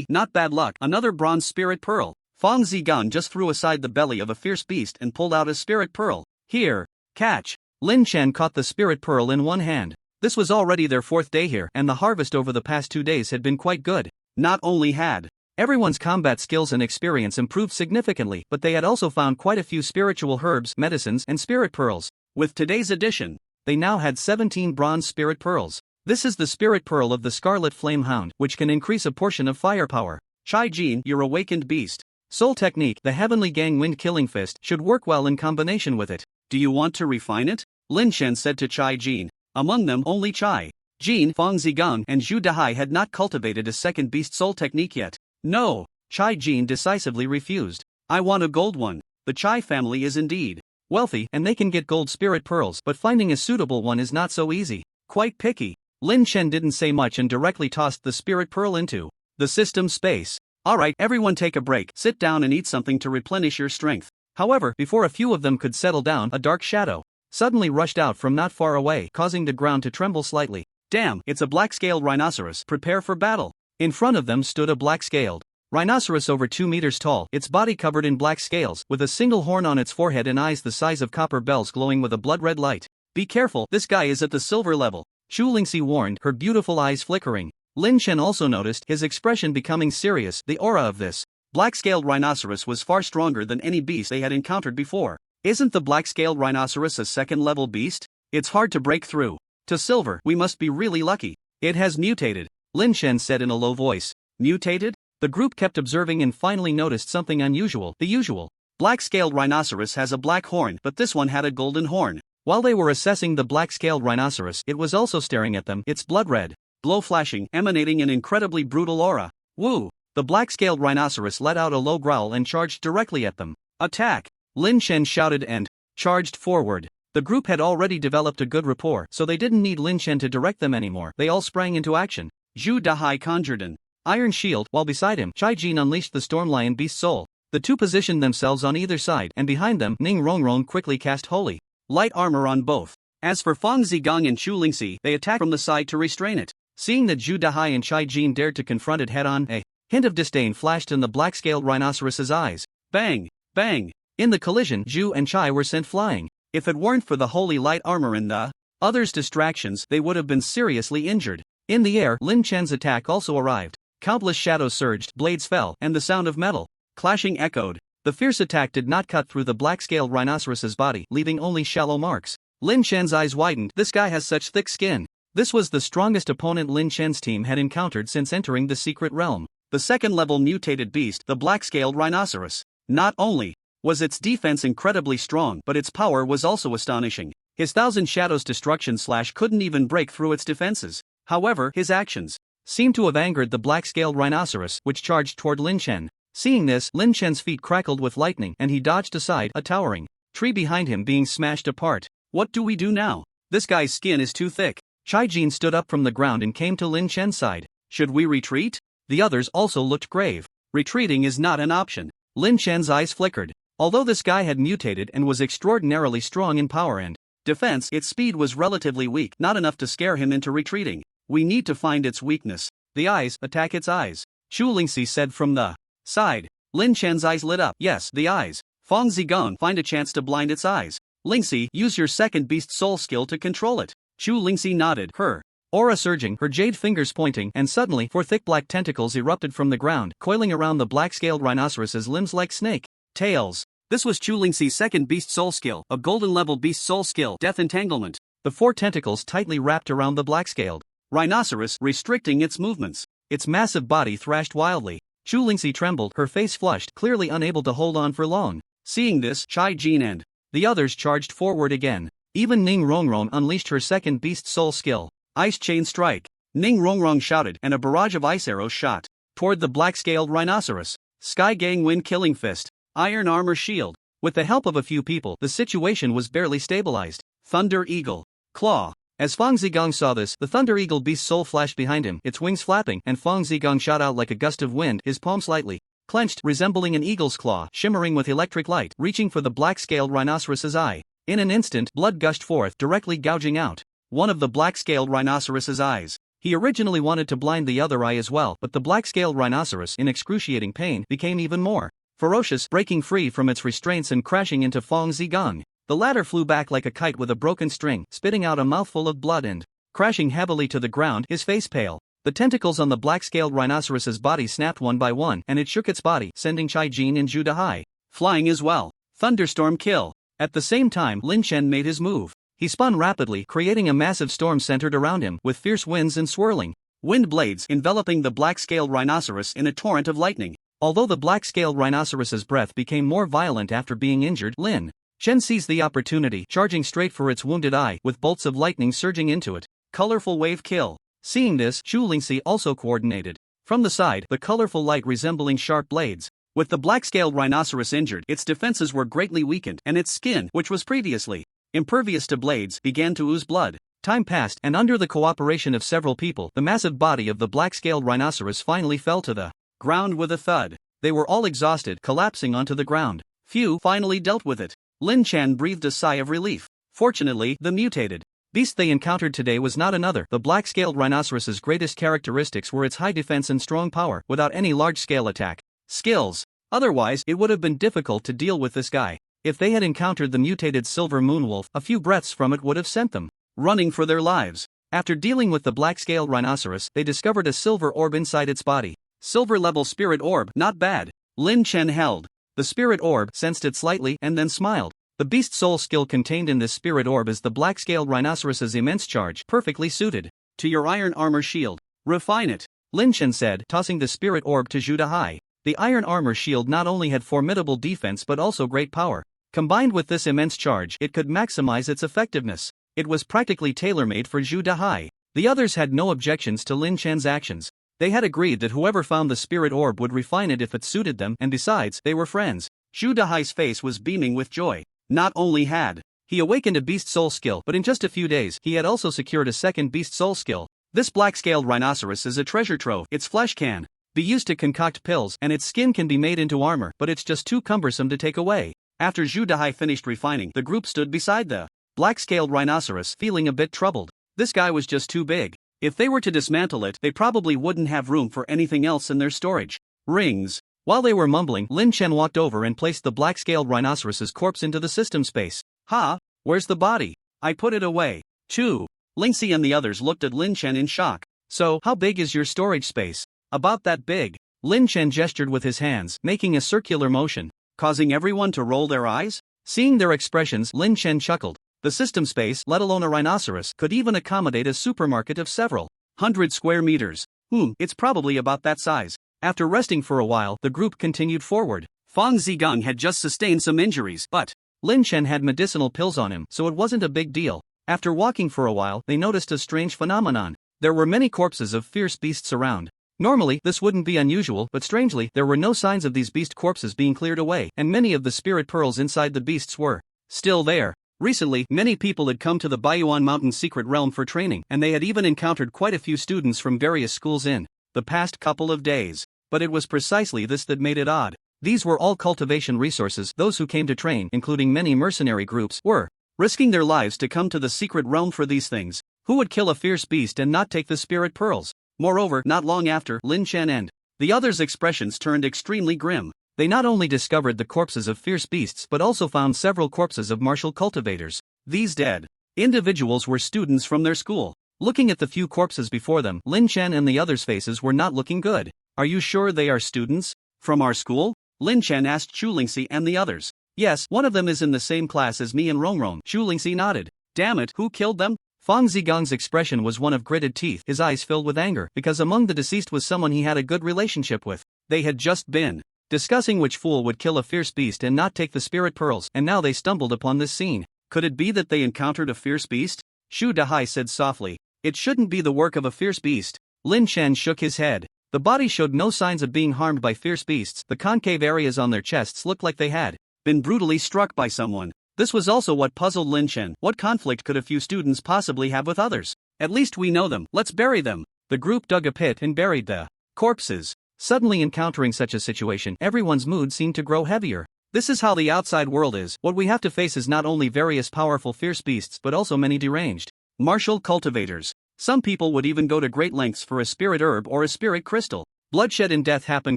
not bad luck, another bronze spirit pearl. Fang Zigang just threw aside the belly of a fierce beast and pulled out a spirit pearl. Here, catch. Lin Chen caught the spirit pearl in one hand. This was already their 4th day here, and the harvest over the past 2 days had been quite good. Not only had everyone's combat skills and experience improved significantly, but they had also found quite a few spiritual herbs, medicines, and spirit pearls. With today's addition, they now had 17 bronze spirit pearls. This is the spirit pearl of the Scarlet Flame Hound, which can increase a portion of firepower. Chai Jin, your awakened beast. Soul technique, the Heavenly Gang Wind Killing Fist, should work well in combination with it. Do you want to refine it? Lin Chen said to Chai Jin. Among them, only Chai Jin, Fang Zigang, and Zhu Dahai had not cultivated a second beast soul technique yet. No, Chai Jin decisively refused. I want a gold one. The Chai family is indeed wealthy, and they can get gold spirit pearls, but finding a suitable one is not so easy. Quite picky. Lin Chen didn't say much and directly tossed the spirit pearl into the system space. Alright, everyone take a break, sit down and eat something to replenish your strength. However, before a few of them could settle down, a dark shadow suddenly rushed out from not far away, causing the ground to tremble slightly. Damn, it's a black-scaled rhinoceros. Prepare for battle. In front of them stood a black-scaled rhinoceros over 2 meters tall, its body covered in black scales, with a single horn on its forehead and eyes the size of copper bells glowing with a blood-red light. Be careful, this guy is at the silver level, Chu Lingxi warned, her beautiful eyes flickering. Lin Chen also noticed, his expression becoming serious. The aura of this black-scaled rhinoceros was far stronger than any beast they had encountered before. Isn't the black-scaled rhinoceros a second-level beast? It's hard to break through to silver. We must be really lucky. It has mutated, Lin Chen said in a low voice. Mutated? The group kept observing and finally noticed something unusual. The usual black-scaled rhinoceros has a black horn, but this one had a golden horn. While they were assessing the black-scaled rhinoceros, it was also staring at them, its blood red glow flashing, emanating an incredibly brutal aura. Woo! The black-scaled rhinoceros let out a low growl and charged directly at them. Attack! Lin Chen shouted and charged forward. The group had already developed a good rapport, so they didn't need Lin Chen to direct them anymore. They all sprang into action. Zhu Dahai conjured an iron shield, while beside him, Chai Jin unleashed the Storm Lion Beast Soul. The two positioned themselves on either side, and behind them, Ning Rongrong quickly cast holy light armor on both. As for Fang Zigang and Chu Lingxi, they attacked from the side to restrain it. Seeing that Zhu Dahai and Chai Jin dared to confront it head-on, a hint of disdain flashed in the black-scaled rhinoceros's eyes. Bang! Bang! In the collision, Zhu and Chai were sent flying. If it weren't for the holy light armor and the others' distractions, they would have been seriously injured. In the air, Lin Chen's attack also arrived. Countless shadows surged, blades fell, and the sound of metal clashing echoed. The fierce attack did not cut through the black-scaled rhinoceros's body, leaving only shallow marks. Lin Chen's eyes widened. This guy has such thick skin. This was the strongest opponent Lin Chen's team had encountered since entering the secret realm. The second-level mutated beast, the black-scaled rhinoceros. Not only was its defense incredibly strong, but its power was also astonishing. His Thousand Shadows destruction slash couldn't even break through its defenses. However, his actions seemed to have angered the black-scaled rhinoceros, which charged toward Lin Chen. Seeing this, Lin Chen's feet crackled with lightning, and he dodged aside, a towering tree behind him being smashed apart. What do we do now? This guy's skin is too thick. Chai Jin stood up from the ground and came to Lin Chen's side. Should we retreat? The others also looked grave. Retreating is not an option. Lin Chen's eyes flickered. Although this guy had mutated and was extraordinarily strong in power and defense, its speed was relatively weak, not enough to scare him into retreating. We need to find its weakness. The eyes, attack its eyes, Chu Lingxi said from the side. Lin Chen's eyes lit up. Yes, the eyes. Fang Zigang, find a chance to blind its eyes. Lingxi, use your second beast soul skill to control it. Chu Lingxi nodded, her aura surging, her jade fingers pointing, and suddenly, 4 thick black tentacles erupted from the ground, coiling around the black-scaled rhinoceros's limbs like snake tails. This was Chu Lingxi's second beast soul skill, a golden-level beast soul skill, Death Entanglement. The 4 tentacles tightly wrapped around the black-scaled rhinoceros, restricting its movements. Its massive body thrashed wildly. Chu Lingxi trembled, her face flushed, clearly unable to hold on for long. Seeing this, Chai Jin and the others charged forward again. Even Ning Rongrong unleashed her second beast soul skill, Ice Chain Strike. Ning Rongrong shouted, and a barrage of ice arrows shot toward the black-scaled rhinoceros. Sky Gang Wind Killing Fist, Iron Armor Shield. With the help of a few people, the situation was barely stabilized. Thunder Eagle, Claw. As Fang Zigang saw this, the Thunder Eagle beast soul flashed behind him, its wings flapping, and Fang Zigang shot out like a gust of wind, his palm slightly clenched, resembling an eagle's claw, shimmering with electric light, reaching for the black-scaled rhinoceros's eye. In an instant, blood gushed forth, directly gouging out one of the black-scaled rhinoceros's eyes. He originally wanted to blind the other eye as well, but the black-scaled rhinoceros, in excruciating pain, became even more ferocious, breaking free from its restraints and crashing into Fong Zigong. The latter flew back like a kite with a broken string, spitting out a mouthful of blood and crashing heavily to the ground, his face pale. The tentacles on the black-scaled rhinoceros's body snapped one by one, and it shook its body, sending Chai Jin and Zhu Dahai flying as well. Thunderstorm kill. At the same time, Lin Chen made his move. He spun rapidly, creating a massive storm centered around him, with fierce winds and swirling wind blades enveloping the black-scaled rhinoceros in a torrent of lightning. Although the black-scaled rhinoceros's breath became more violent after being injured, Lin Chen seized the opportunity, charging straight for its wounded eye, with bolts of lightning surging into it. Colorful wave kill. Seeing this, Zhu Lingxi also coordinated. From the side, the colorful light resembling sharp blades. With the black-scaled rhinoceros injured, its defenses were greatly weakened, and its skin, which was previously impervious to blades, began to ooze blood. Time passed, and under the cooperation of several people, the massive body of the black-scaled rhinoceros finally fell to the ground with a thud. They were all exhausted, collapsing onto the ground. Phew, finally dealt with it. Lin Chen breathed a sigh of relief. Fortunately, the mutated beast they encountered today was not another. The black-scaled rhinoceros's greatest characteristics were its high defense and strong power, without any large-scale attack skills. Otherwise, it would have been difficult to deal with this guy. If they had encountered the mutated silver moonwolf, a few breaths from it would have sent them running for their lives. After dealing with the black-scaled rhinoceros, they discovered a silver orb inside its body. Silver-level spirit orb, not bad. Lin Chen held the spirit orb, sensed it slightly, and then smiled. The beast soul skill contained in this spirit orb is the black-scaled rhinoceros's immense charge, perfectly suited to your iron armor shield. Refine it, Lin Chen said, tossing the spirit orb to Zhu Dahai. The iron armor shield not only had formidable defense but also great power. Combined with this immense charge, it could maximize its effectiveness. It was practically tailor-made for Zhu Dahai. The others had no objections to Lin Chen's actions. They had agreed that whoever found the spirit orb would refine it if it suited them, and besides, they were friends. Zhu Dahai's face was beaming with joy. Not only had he awakened a beast soul skill, but in just a few days, he had also secured a second beast soul skill. This black-scaled rhinoceros is a treasure trove. Its flesh can be used to concoct pills, and its skin can be made into armor, but it's just too cumbersome to take away. After Zhu Dahai finished refining, the group stood beside the black-scaled rhinoceros, feeling a bit troubled. This guy was just too big. If they were to dismantle it, they probably wouldn't have room for anything else in their storage rings. While they were mumbling, Lin Chen walked over and placed the black-scaled rhinoceros's corpse into the system space. Ha! Where's the body? I put it away. Chu Lingxi and the others looked at Lin Chen in shock. So, how big is your storage space? About that big. Lin Chen gestured with his hands, making a circular motion, causing everyone to roll their eyes. Seeing their expressions, Lin Chen chuckled. The system space, let alone a rhinoceros, could even accommodate a supermarket of several hundred square meters. It's probably about that size. After resting for a while, the group continued forward. Fong Zigong had just sustained some injuries, but Lin Chen had medicinal pills on him, so it wasn't a big deal. After walking for a while, they noticed a strange phenomenon. There were many corpses of fierce beasts around. Normally, this wouldn't be unusual, but strangely, there were no signs of these beast corpses being cleared away, and many of the spirit pearls inside the beasts were still there. Recently, many people had come to the Baiyuan Mountain secret realm for training, and they had even encountered quite a few students from various schools in the past couple of days. But it was precisely this that made it odd. These were all cultivation resources. Those who came to train, including many mercenary groups, were risking their lives to come to the secret realm for these things. Who would kill a fierce beast and not take the spirit pearls? Moreover, not long after, Lin Chen and the others' expressions turned extremely grim. They not only discovered the corpses of fierce beasts but also found several corpses of martial cultivators. These dead individuals were students from their school. Looking at the few corpses before them, Lin Chen and the others' faces were not looking good. Are you sure they are students from our school? Lin Chen asked Chu Lingxi and the others. Yes, one of them is in the same class as me and Rongrong. Chu Lingxi nodded. Damn it, who killed them? Fong Zigong's expression was one of gritted teeth, his eyes filled with anger, because among the deceased was someone he had a good relationship with. They had just been discussing which fool would kill a fierce beast and not take the spirit pearls, and now they stumbled upon this scene. Could it be that they encountered a fierce beast? Zhu Dahai said softly. It shouldn't be the work of a fierce beast. Lin Chen shook his head. The body showed no signs of being harmed by fierce beasts. The concave areas on their chests looked like they had been brutally struck by someone. This was also what puzzled Lin Chen. What conflict could a few students possibly have with others? At least we know them. Let's bury them. The group dug a pit and buried the corpses. Suddenly encountering such a situation, everyone's mood seemed to grow heavier. This is how the outside world is. What we have to face is not only various powerful fierce beasts but also many deranged martial cultivators. Some people would even go to great lengths for a spirit herb or a spirit crystal. Bloodshed and death happen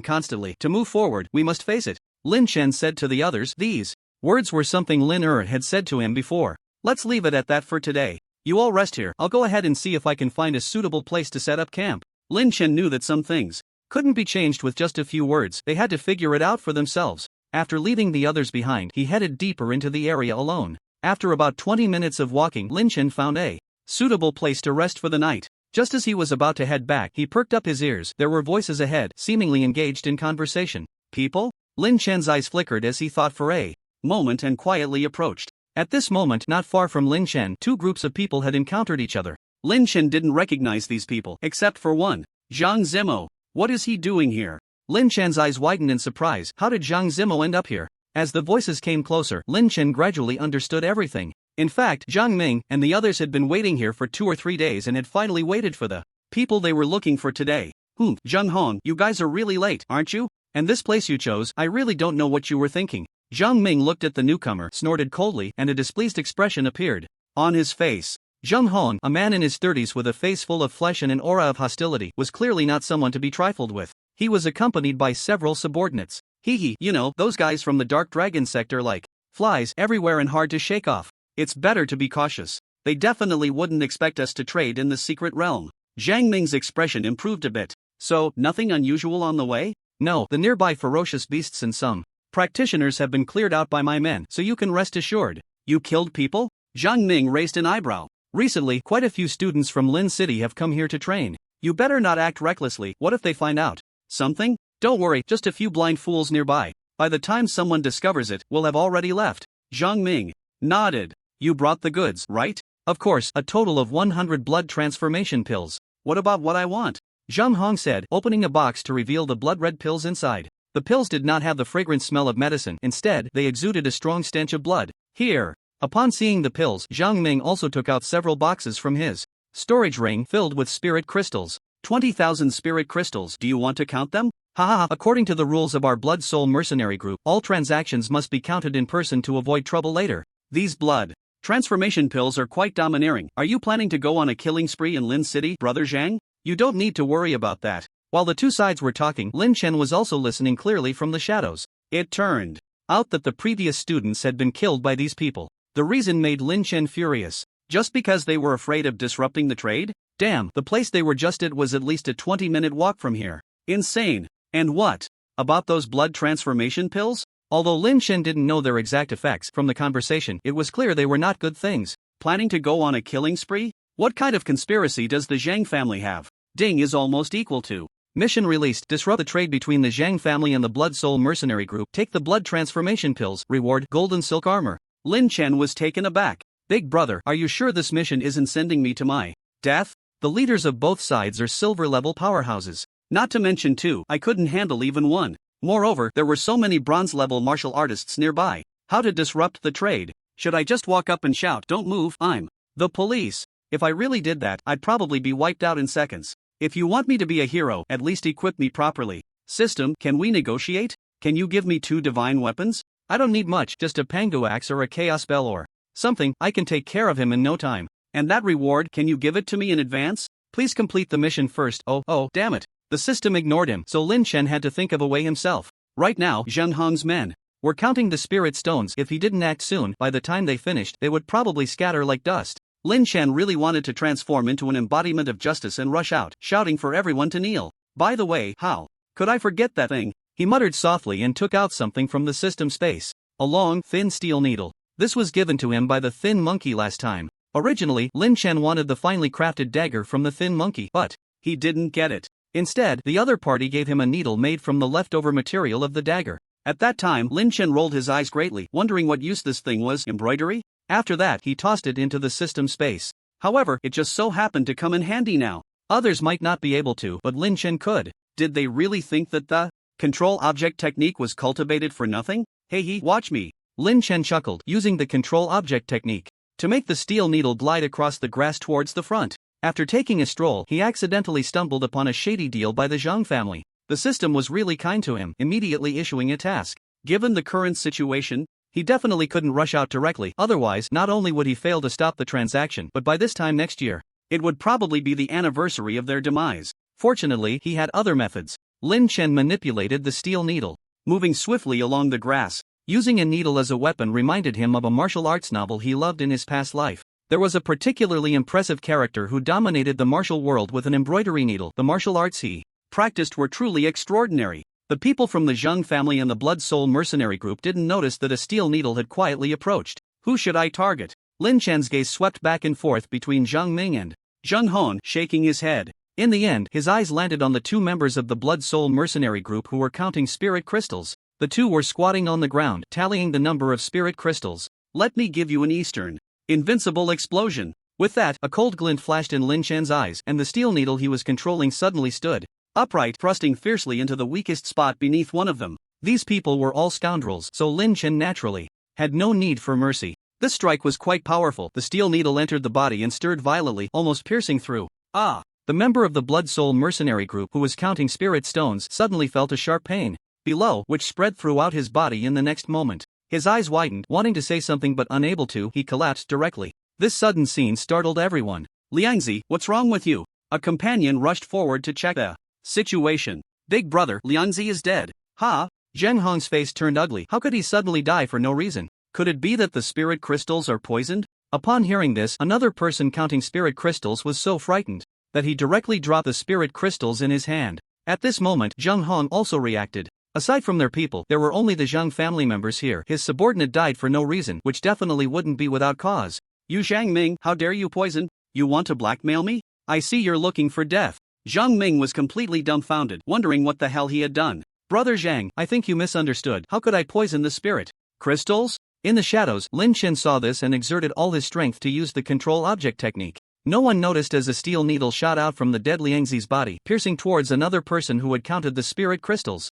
constantly. To move forward, we must face it. Lin Chen said to the others. These words were something Lin had said to him before. Let's leave it at that for today. You all rest here. I'll go ahead and see if I can find a suitable place to set up camp. Lin Chen knew that some things couldn't be changed with just a few words. They had to figure it out for themselves. After leaving the others behind, he headed deeper into the area alone. After about 20 minutes of walking, Lin Chen found a suitable place to rest for the night. Just as he was about to head back, he perked up his ears. There were voices ahead, seemingly engaged in conversation. People? Lin Chen's eyes flickered as he thought for a moment and quietly approached. At this moment, not far from Lin Chen, two groups of people had encountered each other. Lin Chen didn't recognize these people, except for one. Zhang Zimo. What is he doing here? Lin Chen's eyes widened in surprise. How did Zhang Zimo end up here? As the voices came closer, Lin Chen gradually understood everything. In fact, Zhang Ming and the others had been waiting here for 2 or 3 days and had finally waited for the people they were looking for today. Zhang Hong, you guys are really late, aren't you? And this place you chose, I really don't know what you were thinking. Zhang Ming looked at the newcomer, snorted coldly, and a displeased expression appeared on his face. Zhang Hong, a man in his 30s with a face full of flesh and an aura of hostility, was clearly not someone to be trifled with. He was accompanied by several subordinates. You know, those guys from the Dark Dragon sector like flies everywhere and hard to shake off. It's better to be cautious. They definitely wouldn't expect us to trade in the secret realm. Zhang Ming's expression improved a bit. So, nothing unusual on the way? No, the nearby ferocious beasts and some practitioners have been cleared out by my men, so you can rest assured. You killed people? Zhang Ming raised an eyebrow. Recently, quite a few students from Lin City have come here to train. You better not act recklessly. What if they find out something? Don't worry, just a few blind fools nearby. By the time someone discovers it, we'll have already left. Zhang Ming nodded. You brought the goods, right? Of course, a total of 100 blood transformation pills. What about what I want? Zhang Hong said, opening a box to reveal the blood-red pills inside. The pills did not have the fragrant smell of medicine. Instead, they exuded a strong stench of blood. Here. Upon seeing the pills, Zhang Ming also took out several boxes from his storage ring filled with spirit crystals. 20,000 spirit crystals. Do you want to count them? Haha, according to the rules of our Blood Soul Mercenary Group, all transactions must be counted in person to avoid trouble later. These blood transformation pills are quite domineering. Are you planning to go on a killing spree in Lin City, Brother Zhang? You don't need to worry about that. While the two sides were talking, Lin Chen was also listening clearly from the shadows. It turned out that the previous students had been killed by these people. The reason made Lin Chen furious. Just because they were afraid of disrupting the trade? Damn, the place they were just at was at least a 20-minute walk from here. Insane. And what about those blood transformation pills? Although Lin Chen didn't know their exact effects from the conversation, it was clear they were not good things. Planning to go on a killing spree? What kind of conspiracy does the Zhang family have? Ding is almost equal to. Mission released. Disrupt the trade between the Zhang family and the Blood Soul Mercenary Group. Take the blood transformation pills. Reward, golden silk armor. Lin Chen was taken aback. Big brother, are you sure this mission isn't sending me to my death? The leaders of both sides are silver-level powerhouses. Not to mention too, I couldn't handle even one. Moreover, there were so many bronze-level martial artists nearby. How to disrupt the trade? Should I just walk up and shout, don't move, I'm the police? If I really did that, I'd probably be wiped out in seconds. If you want me to be a hero, at least equip me properly. System, can we negotiate? Can you give me 2 divine weapons? I don't need much, just a Pangu axe or a chaos bell or something. I can take care of him in no time. And that reward, can you give it to me in advance? Please complete the mission first. Oh, damn it. The system ignored him, so Lin Chen had to think of a way himself. Right now, Zheng Hong's men were counting the spirit stones. If he didn't act soon, by the time they finished, they would probably scatter like dust. Lin Chen really wanted to transform into an embodiment of justice and rush out, shouting for everyone to kneel. By the way, how could I forget that thing? He muttered softly and took out something from the system space. A long, thin steel needle. This was given to him by the thin monkey last time. Originally, Lin Chen wanted the finely crafted dagger from the thin monkey, but he didn't get it. Instead, the other party gave him a needle made from the leftover material of the dagger. At that time, Lin Chen rolled his eyes greatly, wondering what use this thing was. Embroidery? After that, he tossed it into the system space. However, it just so happened to come in handy now. Others might not be able to, but Lin Chen could. Did they really think that the control object technique was cultivated for nothing? Hey, watch me. Lin Chen chuckled, using the control object technique to make the steel needle glide across the grass towards the front. After taking a stroll, he accidentally stumbled upon a shady deal by the Zhang family. The system was really kind to him, immediately issuing a task. Given the current situation, he definitely couldn't rush out directly, otherwise not only would he fail to stop the transaction, but by this time next year, it would probably be the anniversary of their demise. Fortunately, he had other methods. Lin Chen manipulated the steel needle, moving swiftly along the grass. Using a needle as a weapon reminded him of a martial arts novel he loved in his past life. There was a particularly impressive character who dominated the martial world with an embroidery needle. The martial arts he practiced were truly extraordinary. The people from the Zheng family and the Blood Soul mercenary group didn't notice that a steel needle had quietly approached. Who should I target? Lin Chen's gaze swept back and forth between Zhang Ming and Zheng Hong, shaking his head. In the end, his eyes landed on the two members of the Blood Soul mercenary group who were counting spirit crystals. The two were squatting on the ground, tallying the number of spirit crystals. Let me give you an Eastern invincible explosion. With that, a cold glint flashed in Lin Chen's eyes, and the steel needle he was controlling suddenly stood upright, thrusting fiercely into the weakest spot beneath one of them. These people were all scoundrels, so Lin Chen naturally had no need for mercy. This strike was quite powerful. The steel needle entered the body and stirred violently, almost piercing through. The member of the Blood Soul mercenary group who was counting spirit stones suddenly felt a sharp pain below, which spread throughout his body in the next moment. His eyes widened, wanting to say something but unable to. He collapsed directly. This sudden scene startled everyone. Liangzi, what's wrong with you? A companion rushed forward to check the situation. Big brother, Liangzi is dead. Ha! Zheng Hong's face turned ugly. How could he suddenly die for no reason? Could it be that the spirit crystals are poisoned? Upon hearing this, another person counting spirit crystals was so frightened that he directly dropped the spirit crystals in his hand. At this moment, Zheng Hong also reacted. Aside from their people, there were only the Zhang family members here. His subordinate died for no reason, which definitely wouldn't be without cause. You Zhang Ming, how dare you poison? You want to blackmail me? I see you're looking for death. Zhang Ming was completely dumbfounded, wondering what the hell he had done. Brother Zhang, I think you misunderstood. How could I poison the spirit crystals? In the shadows, Lin Chen saw this and exerted all his strength to use the control object technique. No one noticed as a steel needle shot out from the dead Liangzi's body, piercing towards another person who had counted the spirit crystals.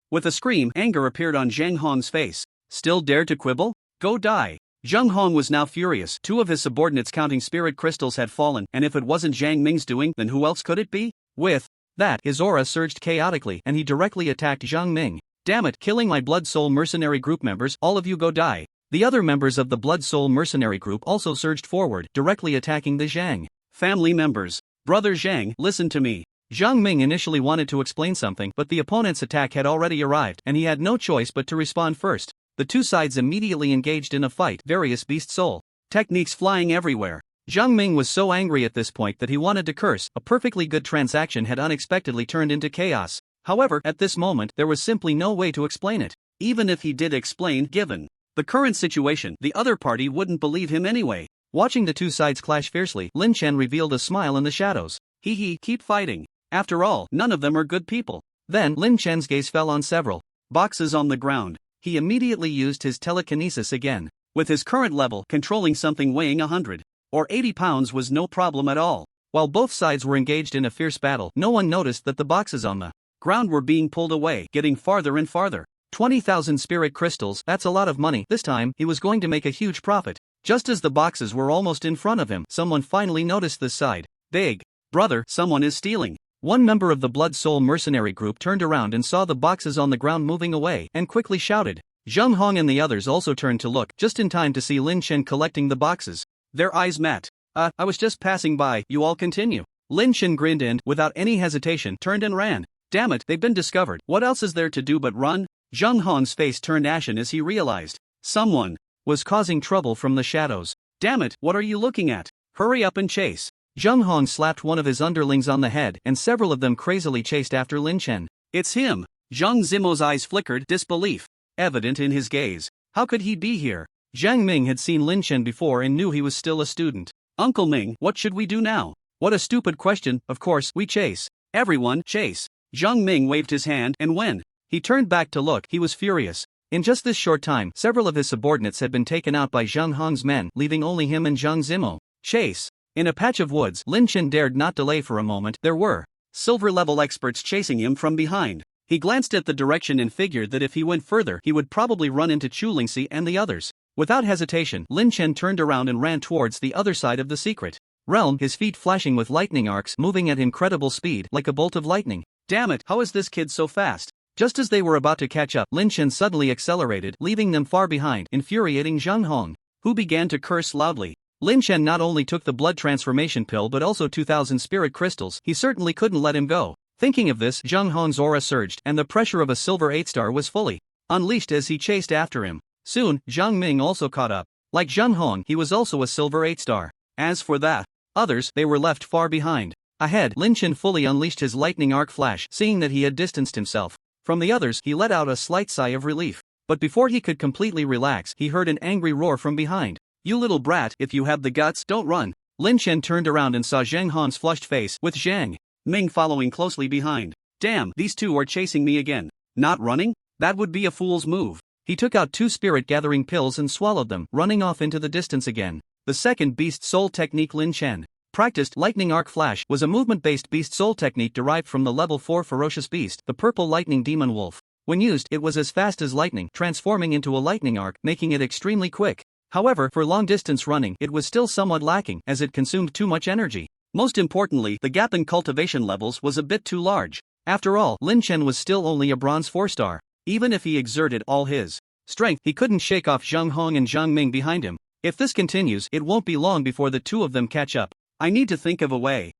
With a scream, anger appeared on Zheng Hong's face. Still dare to quibble? Go die. Zheng Hong was now furious. Two of his subordinates counting spirit crystals had fallen, and if it wasn't Zhang Ming's doing, then who else could it be? With that, his aura surged chaotically, and he directly attacked Zhang Ming. Damn it, killing my Blood Soul mercenary group members, all of you go die. The other members of the Blood Soul mercenary group also surged forward, directly attacking the Zhang family members. Brother Zhang, listen to me. Zhang Ming initially wanted to explain something, but the opponent's attack had already arrived, and he had no choice but to respond first. The two sides immediately engaged in a fight, various beast soul techniques flying everywhere. Zhang Ming was so angry at this point that he wanted to curse. A perfectly good transaction had unexpectedly turned into chaos. However, at this moment, there was simply no way to explain it. Even if he did explain, given the current situation, the other party wouldn't believe him anyway. Watching the two sides clash fiercely, Lin Chen revealed a smile in the shadows. Hee, keep fighting. After all, none of them are good people. Then, Lin Chen's gaze fell on several boxes on the ground. He immediately used his telekinesis again. With his current level, controlling something weighing 100 or 80 pounds was no problem at all. While both sides were engaged in a fierce battle, no one noticed that the boxes on the ground were being pulled away, getting farther and farther. 20,000 spirit crystals, that's a lot of money. This time, he was going to make a huge profit. Just as the boxes were almost in front of him, someone finally noticed this side. Big brother, someone is stealing. One member of the Blood Soul mercenary group turned around and saw the boxes on the ground moving away, and quickly shouted. Zheng Hong and the others also turned to look, just in time to see Lin Chen collecting the boxes. Their eyes met. I was just passing by, you all continue. Lin Chen grinned and, without any hesitation, turned and ran. Damn it, they've been discovered. What else is there to do but run? Zheng Hong's face turned ashen as he realized someone was causing trouble from the shadows. Damn it, what are you looking at? Hurry up and chase. Zheng Hong slapped one of his underlings on the head, and several of them crazily chased after Lin Chen. It's him. Zhang Zimo's eyes flickered, disbelief evident in his gaze. How could he be here? Zhang Ming had seen Lin Chen before and knew he was still a student. Uncle Ming, what should we do now? What a stupid question. Of course, we chase. Everyone, chase. Zhang Ming waved his hand, and when he turned back to look, he was furious. In just this short time, several of his subordinates had been taken out by Zhang Hong's men, leaving only him and Zhang Zimo. Chase. In a patch of woods, Lin Chen dared not delay for a moment. There were silver-level experts chasing him from behind. He glanced at the direction and figured that if he went further, he would probably run into Chu-Lingxi and the others. Without hesitation, Lin Chen turned around and ran towards the other side of the secret realm, his feet flashing with lightning arcs, moving at incredible speed like a bolt of lightning. Damn it, how is this kid so fast? Just as they were about to catch up, Lynch suddenly accelerated, leaving them far behind, infuriating Zhang Hong, who began to curse loudly. Lynch not only took the blood transformation pill but also 2,000 spirit crystals. He certainly couldn't let him go. Thinking of this, Zhang Hong's aura surged, and the pressure of a silver 8-star was fully unleashed as he chased after him. Soon, Zhang Ming also caught up. Like Zhang Hong, he was also a silver 8-star. As for the others, they were left far behind. Ahead, Lynch fully unleashed his lightning arc flash. Seeing that he had distanced himself from the others, he let out a slight sigh of relief. But before he could completely relax, he heard an angry roar from behind. "You little brat, if you have the guts, don't run." Lin Chen turned around and saw Zhang Han's flushed face, with Zhang Ming following closely behind. "Damn, these two are chasing me again. Not running? That would be a fool's move." He took out 2 spirit-gathering pills and swallowed them, running off into the distance again. The second Beast Soul technique Lin Chen practiced, Lightning Arc Flash, was a movement-based Beast Soul technique derived from the level 4 ferocious beast, the Purple Lightning Demon Wolf. When used, it was as fast as lightning, transforming into a lightning arc, making it extremely quick. However, for long-distance running, it was still somewhat lacking, as it consumed too much energy. Most importantly, the gap in cultivation levels was a bit too large. After all, Lin Chen was still only a bronze 4-star. Even if he exerted all his strength, he couldn't shake off Zhang Hong and Zhang Ming behind him. If this continues, it won't be long before the two of them catch up. I need to think of a way.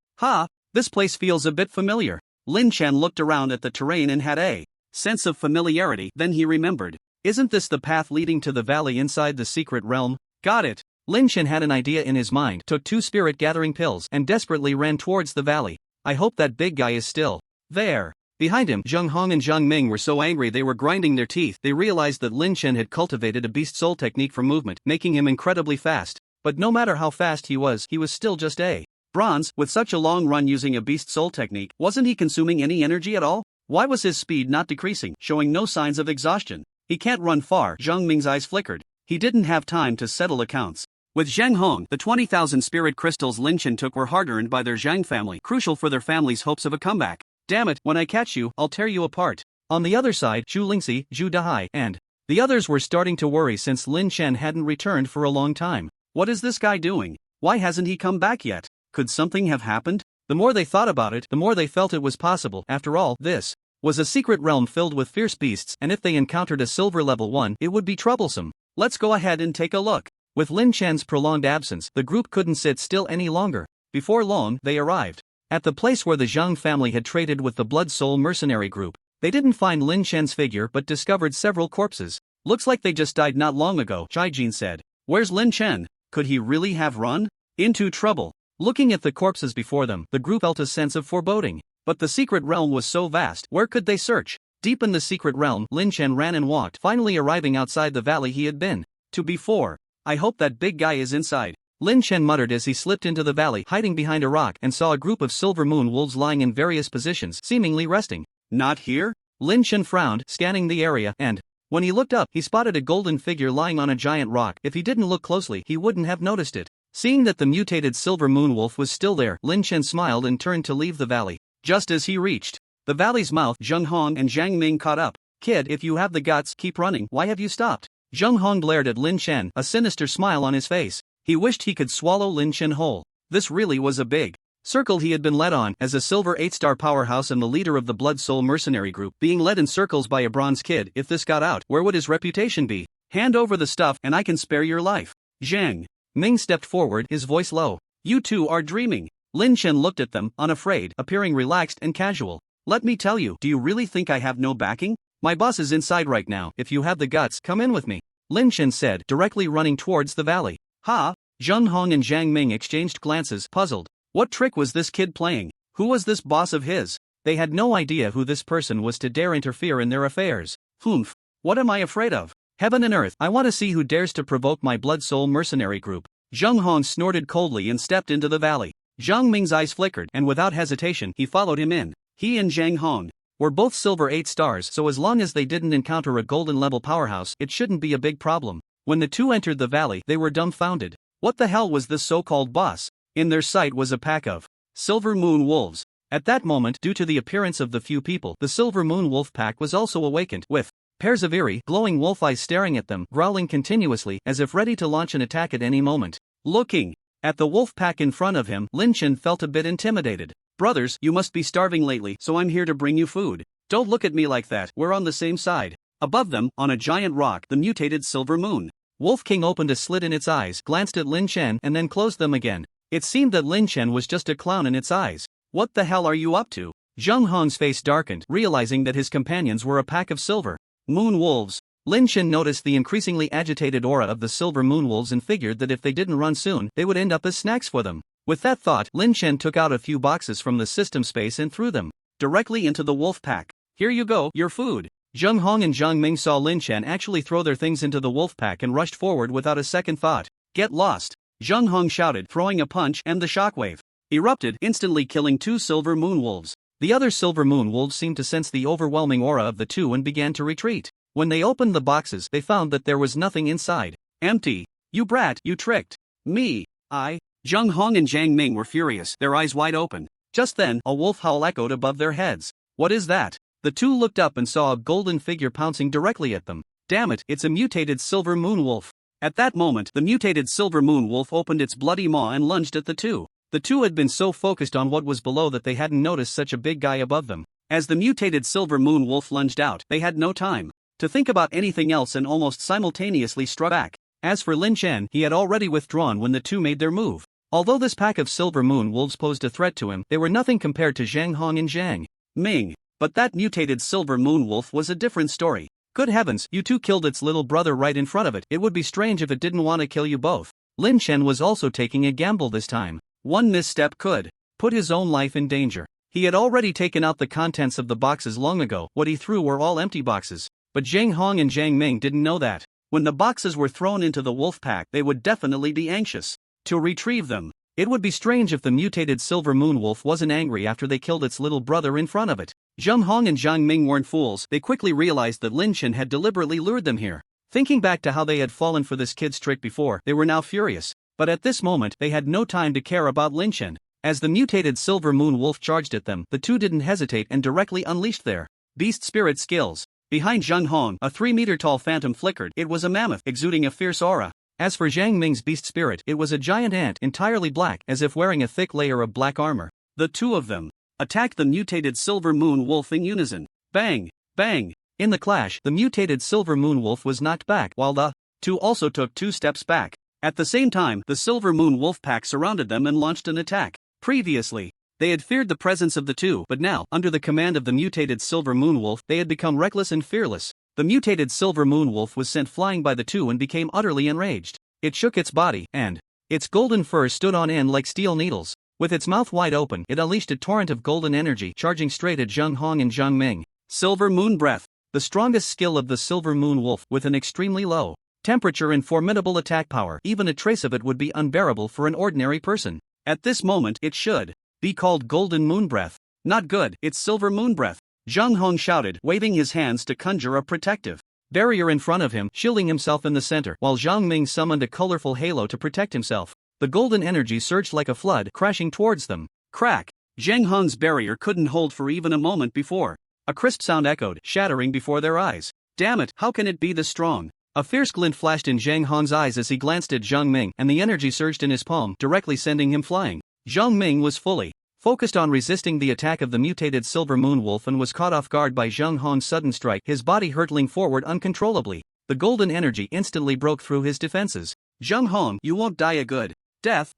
This place feels a bit familiar. Lin Chen looked around at the terrain and had a sense of familiarity, then he remembered. Isn't this the path leading to the valley inside the secret realm? Got it. Lin Chen had an idea in his mind, took 2 spirit-gathering pills, and desperately ran towards the valley. I hope that big guy is still there. Behind him, Zhang Hong and Zhang Ming were so angry they were grinding their teeth. They realized that Lin Chen had cultivated a Beast Soul technique for movement, making him incredibly fast. But no matter how fast he was still just a bronze. With such a long run using a Beast Soul technique, wasn't he consuming any energy at all? Why was his speed not decreasing, showing no signs of exhaustion? He can't run far. Zhang Ming's eyes flickered. He didn't have time to settle accounts with Zhang Hong. The 20,000 spirit crystals Lin Chen took were hard-earned by their Zhang family, crucial for their family's hopes of a comeback. Damn it, when I catch you, I'll tear you apart. On the other side, Zhu Lingxi, Zhu Dahai, and the others were starting to worry since Lin Chen hadn't returned for a long time. What is this guy doing? Why hasn't he come back yet? Could something have happened? The more they thought about it, the more they felt it was possible. After all, this was a secret realm filled with fierce beasts, and if they encountered a silver level 1, it would be troublesome. Let's go ahead and take a look. With Lin Chen's prolonged absence, the group couldn't sit still any longer. Before long, they arrived at the place where the Zhang family had traded with the Blood Soul mercenary group. They didn't find Lin Chen's figure but discovered several corpses. Looks like they just died not long ago, Chai Jin said. Where's Lin Chen? Could he really have run into trouble? Looking at the corpses before them, the group felt a sense of foreboding. But the secret realm was so vast, where could they search? Deep in the secret realm, Lin Chen ran and walked, finally arriving outside the valley he had been to before. I hope that big guy is inside, Lin Chen muttered as he slipped into the valley, hiding behind a rock, and saw a group of silver moon wolves lying in various positions, seemingly resting. Not here? Lin Chen frowned, scanning the area, and when he looked up, he spotted a golden figure lying on a giant rock. If he didn't look closely, he wouldn't have noticed it. Seeing that the mutated silver moon wolf was still there, Lin Chen smiled and turned to leave the valley. Just as he reached the valley's mouth, Zhang Hong and Zhang Ming caught up. Kid, if you have the guts, keep running. Why have you stopped? Zhang Hong glared at Lin Chen, a sinister smile on his face. He wished he could swallow Lin Chen whole. This really was a big circle he had been led on, as a silver 8-star powerhouse and the leader of the Blood Soul mercenary group, being led in circles by a bronze kid. If this got out, where would his reputation be? Hand over the stuff and I can spare your life. Zhang Ming stepped forward, his voice low. You two are dreaming. Lin Chen looked at them, unafraid, appearing relaxed and casual. Let me tell you, do you really think I have no backing? My boss is inside right now. If you have the guts, come in with me, Lin Chen said, directly running towards the valley. Zhang Hong and Zhang Ming exchanged glances, puzzled. What trick was this kid playing? Who was this boss of his? They had no idea who this person was to dare interfere in their affairs. Humph. What am I afraid of? Heaven and earth, I want to see who dares to provoke my Blood Soul mercenary group. Zhang Hong snorted coldly and stepped into the valley. Zhang Ming's eyes flickered, and without hesitation, he followed him in. He and Zhang Hong were both silver 8 stars, so as long as they didn't encounter a golden level powerhouse, it shouldn't be a big problem. When the two entered the valley, they were dumbfounded. What the hell was this so-called boss? In their sight was a pack of silver moon wolves. At that moment, due to the appearance of the few people, the silver moon wolf pack was also awakened, with pairs of eerie, glowing wolf eyes staring at them, growling continuously, as if ready to launch an attack at any moment. Looking at the wolf pack in front of him, Lin Chen felt a bit intimidated. Brothers, you must be starving lately, so I'm here to bring you food. Don't look at me like that, we're on the same side. Above them, on a giant rock, the mutated silver moon. Wolf King opened a slit in its eyes, glanced at Lin Chen and then closed them again. It seemed that Lin Chen was just a clown in its eyes. What the hell are you up to? Zheng Hong's face darkened, realizing that his companions were a pack of silver moon wolves. Lin Chen noticed the increasingly agitated aura of the silver moon wolves and figured that if they didn't run soon, they would end up as snacks for them. With that thought, Lin Chen took out a few boxes from the system space and threw them directly into the wolf pack. Here you go, your food. Zheng Hong and Zhang Ming saw Lin Chen actually throw their things into the wolf pack and rushed forward without a second thought. Get lost! Zheng Hong shouted, throwing a punch, and the shockwave erupted, instantly killing 2 silver moon wolves. The other silver moon wolves seemed to sense the overwhelming aura of the two and began to retreat. When they opened the boxes, they found that there was nothing inside. Empty. You brat, you tricked me. Zheng Hong and Zhang Ming were furious, their eyes wide open. Just then, a wolf howl echoed above their heads. What is that? The two looked up and saw a golden figure pouncing directly at them. Damn it, it's a mutated silver moon wolf. At that moment, the mutated silver moon wolf opened its bloody maw and lunged at the two. The two had been so focused on what was below that they hadn't noticed such a big guy above them. As the mutated silver moon wolf lunged out, they had no time to think about anything else and almost simultaneously struck back. As for Lin Chen, he had already withdrawn when the two made their move. Although this pack of silver moon wolves posed a threat to him, they were nothing compared to Zhang Hong and Zhang Ming. But that mutated silver moon wolf was a different story. Good heavens, you two killed its little brother right in front of it. It would be strange if it didn't want to kill you both. Lin Chen was also taking a gamble this time. One misstep could put his own life in danger. He had already taken out the contents of the boxes long ago. What he threw were all empty boxes. But Zhang Hong and Zhang Ming didn't know that. When the boxes were thrown into the wolf pack, they would definitely be anxious to retrieve them. It would be strange if the mutated silver moon wolf wasn't angry after they killed its little brother in front of it. Zheng Hong and Zhang Ming weren't fools. They quickly realized that Lin Chen had deliberately lured them here. Thinking back to how they had fallen for this kid's trick before, they were now furious. But at this moment, they had no time to care about Lin Chen. As the mutated silver moon wolf charged at them, the two didn't hesitate and directly unleashed their beast spirit skills. Behind Zheng Hong, a 3-meter-tall phantom flickered. It was a mammoth, exuding a fierce aura. As for Zhang Ming's beast spirit, it was a giant ant, entirely black, as if wearing a thick layer of black armor. The two of them attacked the mutated silver moon wolf in unison. Bang! Bang! In the clash, the mutated silver moon wolf was knocked back, while the two also took 2 steps back. At the same time, the silver moon wolf pack surrounded them and launched an attack. Previously, they had feared the presence of the two, but now, under the command of the mutated silver moon wolf, they had become reckless and fearless. The mutated silver moon wolf was sent flying by the two and became utterly enraged. It shook its body, and its golden fur stood on end like steel needles. With its mouth wide open, it unleashed a torrent of golden energy, charging straight at Zheng Hong and Zhang Ming. Silver Moon Breath, the strongest skill of the silver moon wolf, with an extremely low temperature and formidable attack power. Even a trace of it would be unbearable for an ordinary person. At this moment, it should be called Golden Moon Breath. Not good, it's Silver Moon Breath. Zheng Hong shouted, waving his hands to conjure a protective barrier in front of him, shielding himself in the center, while Zhang Ming summoned a colorful halo to protect himself. The golden energy surged like a flood, crashing towards them. Crack! Zheng Hong's barrier couldn't hold for even a moment before. A crisp sound echoed, shattering before their eyes. Damn it, how can it be this strong? A fierce glint flashed in Zheng Hong's eyes as he glanced at Zhang Ming, and the energy surged in his palm, directly sending him flying. Zhang Ming was fully focused on resisting the attack of the mutated silver moon wolf and was caught off guard by Zheng Hong's sudden strike, his body hurtling forward uncontrollably. The golden energy instantly broke through his defenses. Zheng Hong, you won't die a good death.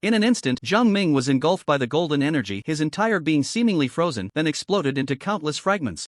In an instant, Zhang Ming was engulfed by the golden energy, his entire being seemingly frozen, then exploded into countless fragments.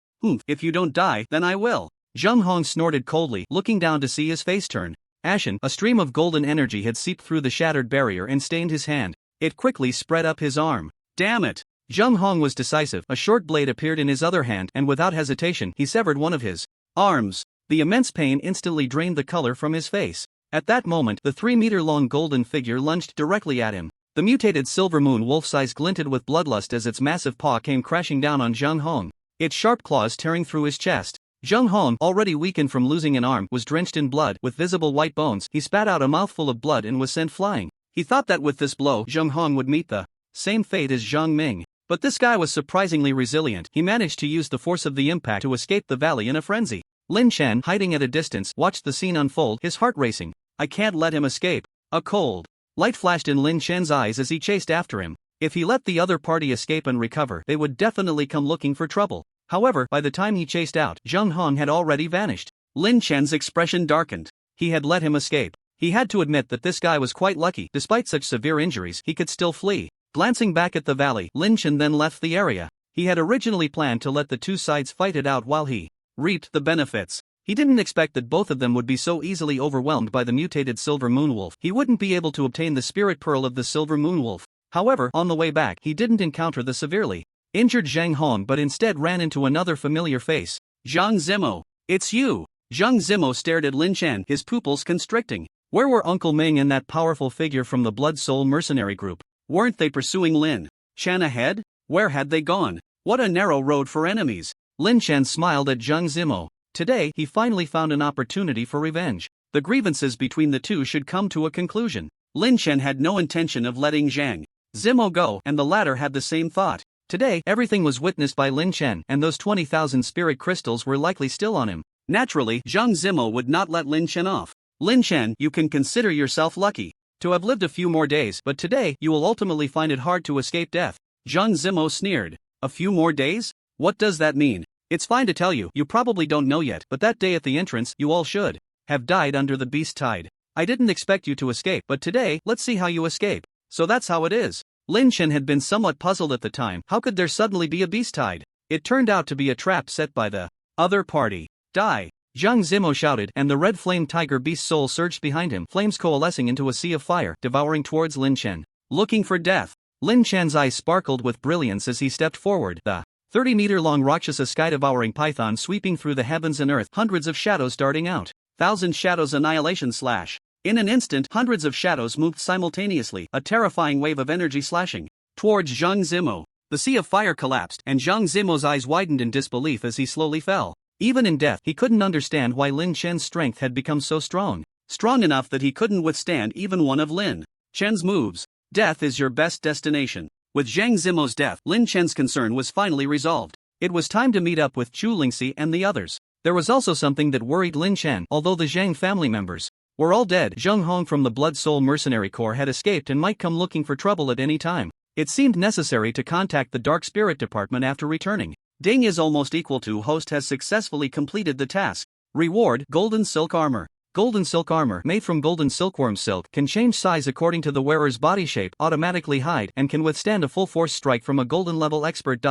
If you don't die, then I will. Zheng Hong snorted coldly, looking down to see his face turn ashen. A stream of golden energy had seeped through the shattered barrier and stained his hand. It quickly spread up his arm. Damn it! Zheng Hong was decisive. A short blade appeared in his other hand, and without hesitation, he severed one of his arms. The immense pain instantly drained the color from his face. At that moment, the 3-meter-long golden figure lunged directly at him. The mutated silver moon wolf's eyes glinted with bloodlust as its massive paw came crashing down on Zheng Hong, its sharp claws tearing through his chest. Zheng Hong, already weakened from losing an arm, was drenched in blood, with visible white bones. He spat out a mouthful of blood and was sent flying. He thought that with this blow, Zheng Hong would meet the same fate as Zhang Ming. But this guy was surprisingly resilient. He managed to use the force of the impact to escape the valley in a frenzy. Lin Chen, hiding at a distance, watched the scene unfold, his heart racing. I can't let him escape. A cold light flashed in Lin Chen's eyes as he chased after him. If he let the other party escape and recover, they would definitely come looking for trouble. However, by the time he chased out, Zheng Hong had already vanished. Lin Chen's expression darkened. He had let him escape. He had to admit that this guy was quite lucky. Despite such severe injuries, he could still flee. Glancing back at the valley, Lin Chen then left the area. He had originally planned to let the two sides fight it out while he reaped the benefits. He didn't expect that both of them would be so easily overwhelmed by the mutated Silver Moonwolf. He wouldn't be able to obtain the spirit pearl of the Silver Moonwolf. However, on the way back, he didn't encounter the severely injured Zhang Hong but instead ran into another familiar face. Zhang Zimo. It's you. Zhang Zimo stared at Lin Chen, his pupils constricting. Where were Uncle Ming and that powerful figure from the Blood Soul mercenary group? Weren't they pursuing Lin Chen ahead? Where had they gone? What a narrow road for enemies. Lin Chen smiled at Zhang Zimo. Today, he finally found an opportunity for revenge. The grievances between the two should come to a conclusion. Lin Chen had no intention of letting Zhang Zimo go, and the latter had the same thought. Today, everything was witnessed by Lin Chen, and those 20,000 spirit crystals were likely still on him. Naturally, Zhang Zimo would not let Lin Chen off. Lin Chen, you can consider yourself lucky to have lived a few more days, but today, you will ultimately find it hard to escape death. Zhang Zimo sneered. A few more days? What does that mean? It's fine to tell you, you probably don't know yet, but that day at the entrance, you all should have died under the beast tide. I didn't expect you to escape, but today, let's see how you escape. So that's how it is. Lin Chen had been somewhat puzzled at the time. How could there suddenly be a beast tide? It turned out to be a trap set by the other party. Die! Zhang Zimo shouted, and the red flame tiger beast soul surged behind him, flames coalescing into a sea of fire, devouring towards Lin Chen. Looking for death. Lin Chen's eyes sparkled with brilliance as he stepped forward. The 30-meter-long Rakshasa sky-devouring python sweeping through the heavens and earth, hundreds of shadows darting out. 1,000 shadows annihilation slash. In an instant, hundreds of shadows moved simultaneously, a terrifying wave of energy slashing towards Zhang Zimo. The sea of fire collapsed, and Zhang Zimo's eyes widened in disbelief as he slowly fell. Even in death, he couldn't understand why Lin Chen's strength had become so strong. Strong enough that he couldn't withstand even one of Lin Chen's moves. Death is your best destination. With Zhang Zimo's death, Lin Chen's concern was finally resolved. It was time to meet up with Chu Lingxi and the others. There was also something that worried Lin Chen. Although the Zhang family members were all dead, Zheng Hong from the Blood Soul Mercenary Corps had escaped and might come looking for trouble at any time. It seemed necessary to contact the Dark Spirit Department after returning. Ding is almost equal to host has successfully completed the task. Reward: Golden Silk Armor. Golden silk armor, made from golden silkworm silk, can change size according to the wearer's body shape, automatically hide, and can withstand a full force strike from a golden level expert.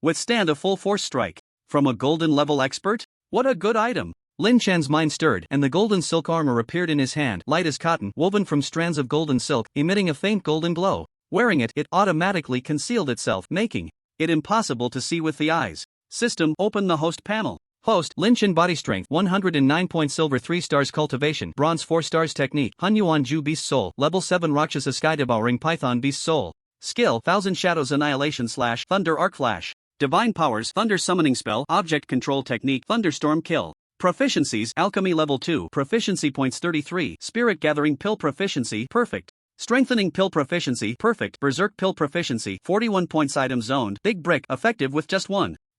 Withstand a full force strike from a golden level expert? What a good item! Lin Chen's mind stirred, and the golden silk armor appeared in his hand, light as cotton, woven from strands of golden silk, emitting a faint golden glow. Wearing it, it automatically concealed itself, making it impossible to see with the eyes. System: open the host panel. Host: Lin Chen body strength 109 points, silver 3 stars, cultivation bronze 4 stars, technique Hunyuan Ju beast soul, level 7 Rakshasa sky devouring python beast soul. Skill: 1,000 shadows annihilation slash thunder arc flash. Divine powers: thunder summoning spell, object control technique, thunderstorm kill. Proficiencies: alchemy level 2, proficiency points 33, spirit gathering pill proficiency perfect. Strengthening pill proficiency perfect, berserk pill proficiency 41 points, item zoned, big brick, effective with just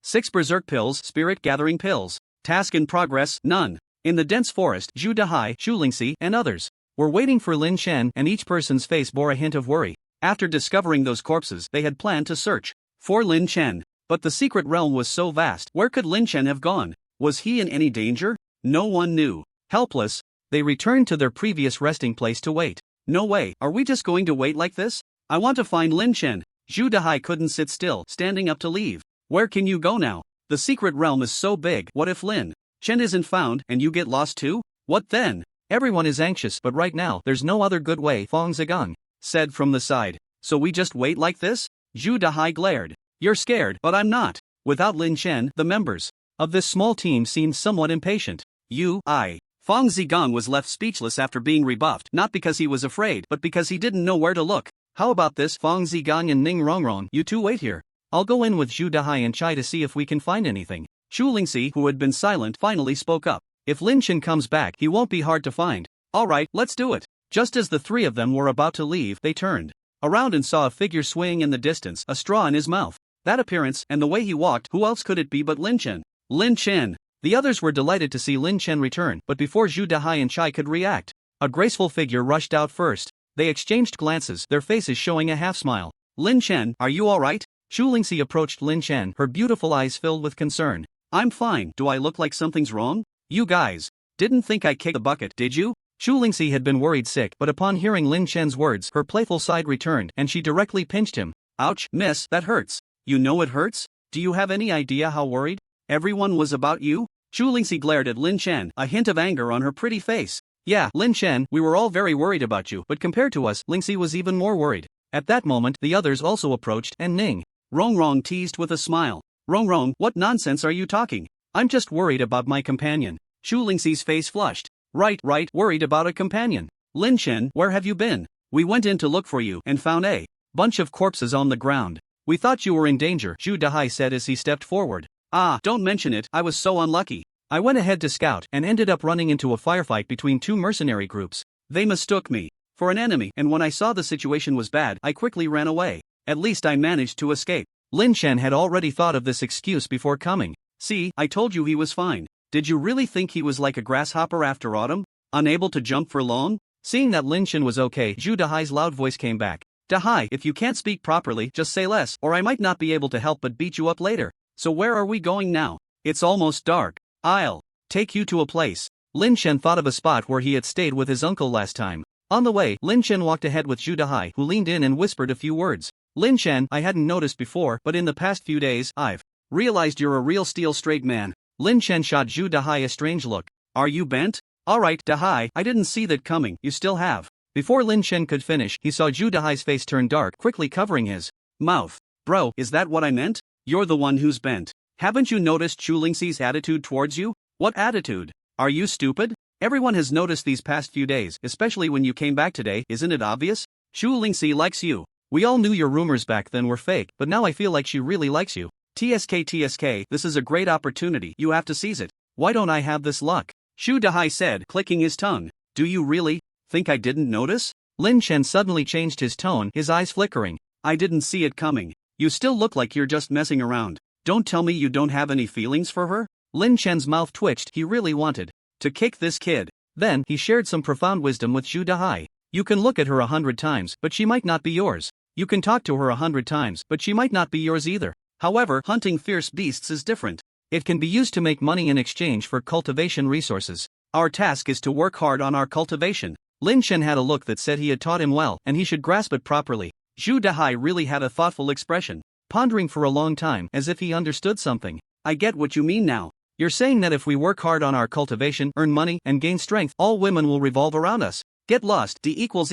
6 berserk pills, spirit gathering pills. Task in progress: none. In the dense forest, Zhu Dahai, Chu Lingxi, and others were waiting for Lin Chen, and each person's face bore a hint of worry. After discovering those corpses, they had planned to search for Lin Chen. But the secret realm was so vast, where could Lin Chen have gone? Was he in any danger? No one knew. Helpless, they returned to their previous resting place to wait. No way, are we just going to wait like this? I want to find Lin Chen. Zhu Dahai couldn't sit still, standing up to leave. Where can you go now? The secret realm is so big. What if Lin Chen isn't found, and you get lost too? What then? Everyone is anxious, but right now, there's no other good way, Fong Zigong said from the side. So we just wait like this? Zhu Dahai glared. You're scared, but I'm not. Without Lin Chen, the members of this small team seemed somewhat impatient. Fong Zigong was left speechless after being rebuffed, not because he was afraid, but because he didn't know where to look. How about this, Fong Zigong and Ning Rongrong, you two wait here. I'll go in with Zhu Dahai and Chai to see if we can find anything. Chu Lingxi, who had been silent, finally spoke up. If Lin Chen comes back, he won't be hard to find. Alright, let's do it. Just as the three of them were about to leave, they turned around and saw a figure swaying in the distance, a straw in his mouth. That appearance, and the way he walked, who else could it be but Lin Chen? Lin Chen! The others were delighted to see Lin Chen return, but before Zhu Dahai and Chai could react, a graceful figure rushed out first. They exchanged glances, their faces showing a half-smile. Lin Chen, are you alright? Shu Lingxi approached Lin Chen, her beautiful eyes filled with concern. I'm fine. Do I look like something's wrong? You guys didn't think I kicked the bucket, did you? Shu Lingxi had been worried sick, but upon hearing Lin Chen's words, her playful side returned and she directly pinched him. Ouch, miss, that hurts. You know it hurts? Do you have any idea how worried everyone was about you? Shu Lingxi glared at Lin Chen, a hint of anger on her pretty face. Yeah, Lin Chen, we were all very worried about you, but compared to us, Lingxi was even more worried. At that moment, the others also approached, and Ning Rongrong teased with a smile. Rongrong, what nonsense are you talking? I'm just worried about my companion. Shu Lingxi's face flushed. Right, worried about a companion. Lin Chen, where have you been? We went in to look for you and found a bunch of corpses on the ground. We thought you were in danger, Zhu Dahai said as he stepped forward. Ah, don't mention it, I was so unlucky. I went ahead to scout and ended up running into a firefight between two mercenary groups. They mistook me for an enemy, and when I saw the situation was bad, I quickly ran away. At least I managed to escape. Lin Chen had already thought of this excuse before coming. See, I told you he was fine. Did you really think he was like a grasshopper after autumn, unable to jump for long? Seeing that Lin Chen was okay, Zhu Dahai's loud voice came back. Dahai, if you can't speak properly, just say less, or I might not be able to help but beat you up later. So where are we going now? It's almost dark. I'll take you to a place. Lin Chen thought of a spot where he had stayed with his uncle last time. On the way, Lin Chen walked ahead with Zhu Dahai, who leaned in and whispered a few words. Lin Chen, I hadn't noticed before, but in the past few days, I've realized you're a real steel straight man. Lin Chen shot Zhu Dahai a strange look. Are you bent? Alright, Dahai, I didn't see that coming, you still have. Before Lin Chen could finish, he saw Zhu Dahai's face turn dark, quickly covering his mouth. Bro, is that what I meant? You're the one who's bent. Haven't you noticed Shu Lingxi's attitude towards you? What attitude? Are you stupid? Everyone has noticed these past few days, especially when you came back today, isn't it obvious? Shu Lingxi likes you. We all knew your rumors back then were fake, but now I feel like she really likes you. TSK, this is a great opportunity, you have to seize it. Why don't I have this luck? Shu Dahai said, clicking his tongue. Do you really think I didn't notice? Lin Chen suddenly changed his tone, his eyes flickering. I didn't see it coming. You still look like you're just messing around. Don't tell me you don't have any feelings for her? Lin Chen's mouth twitched, he really wanted to kick this kid. Then, he shared some profound wisdom with Zhu Dahai. You can look at her 100 times, but she might not be yours. You can talk to her 100 times, but she might not be yours either. However, hunting fierce beasts is different. It can be used to make money in exchange for cultivation resources. Our task is to work hard on our cultivation. Lin Chen had a look that said he had taught him well, and he should grasp it properly. Zhu Dahai really had a thoughtful expression, pondering for a long time, as if he understood something. I get what you mean now. You're saying that if we work hard on our cultivation, earn money, and gain strength, all women will revolve around us. Get lost. D equals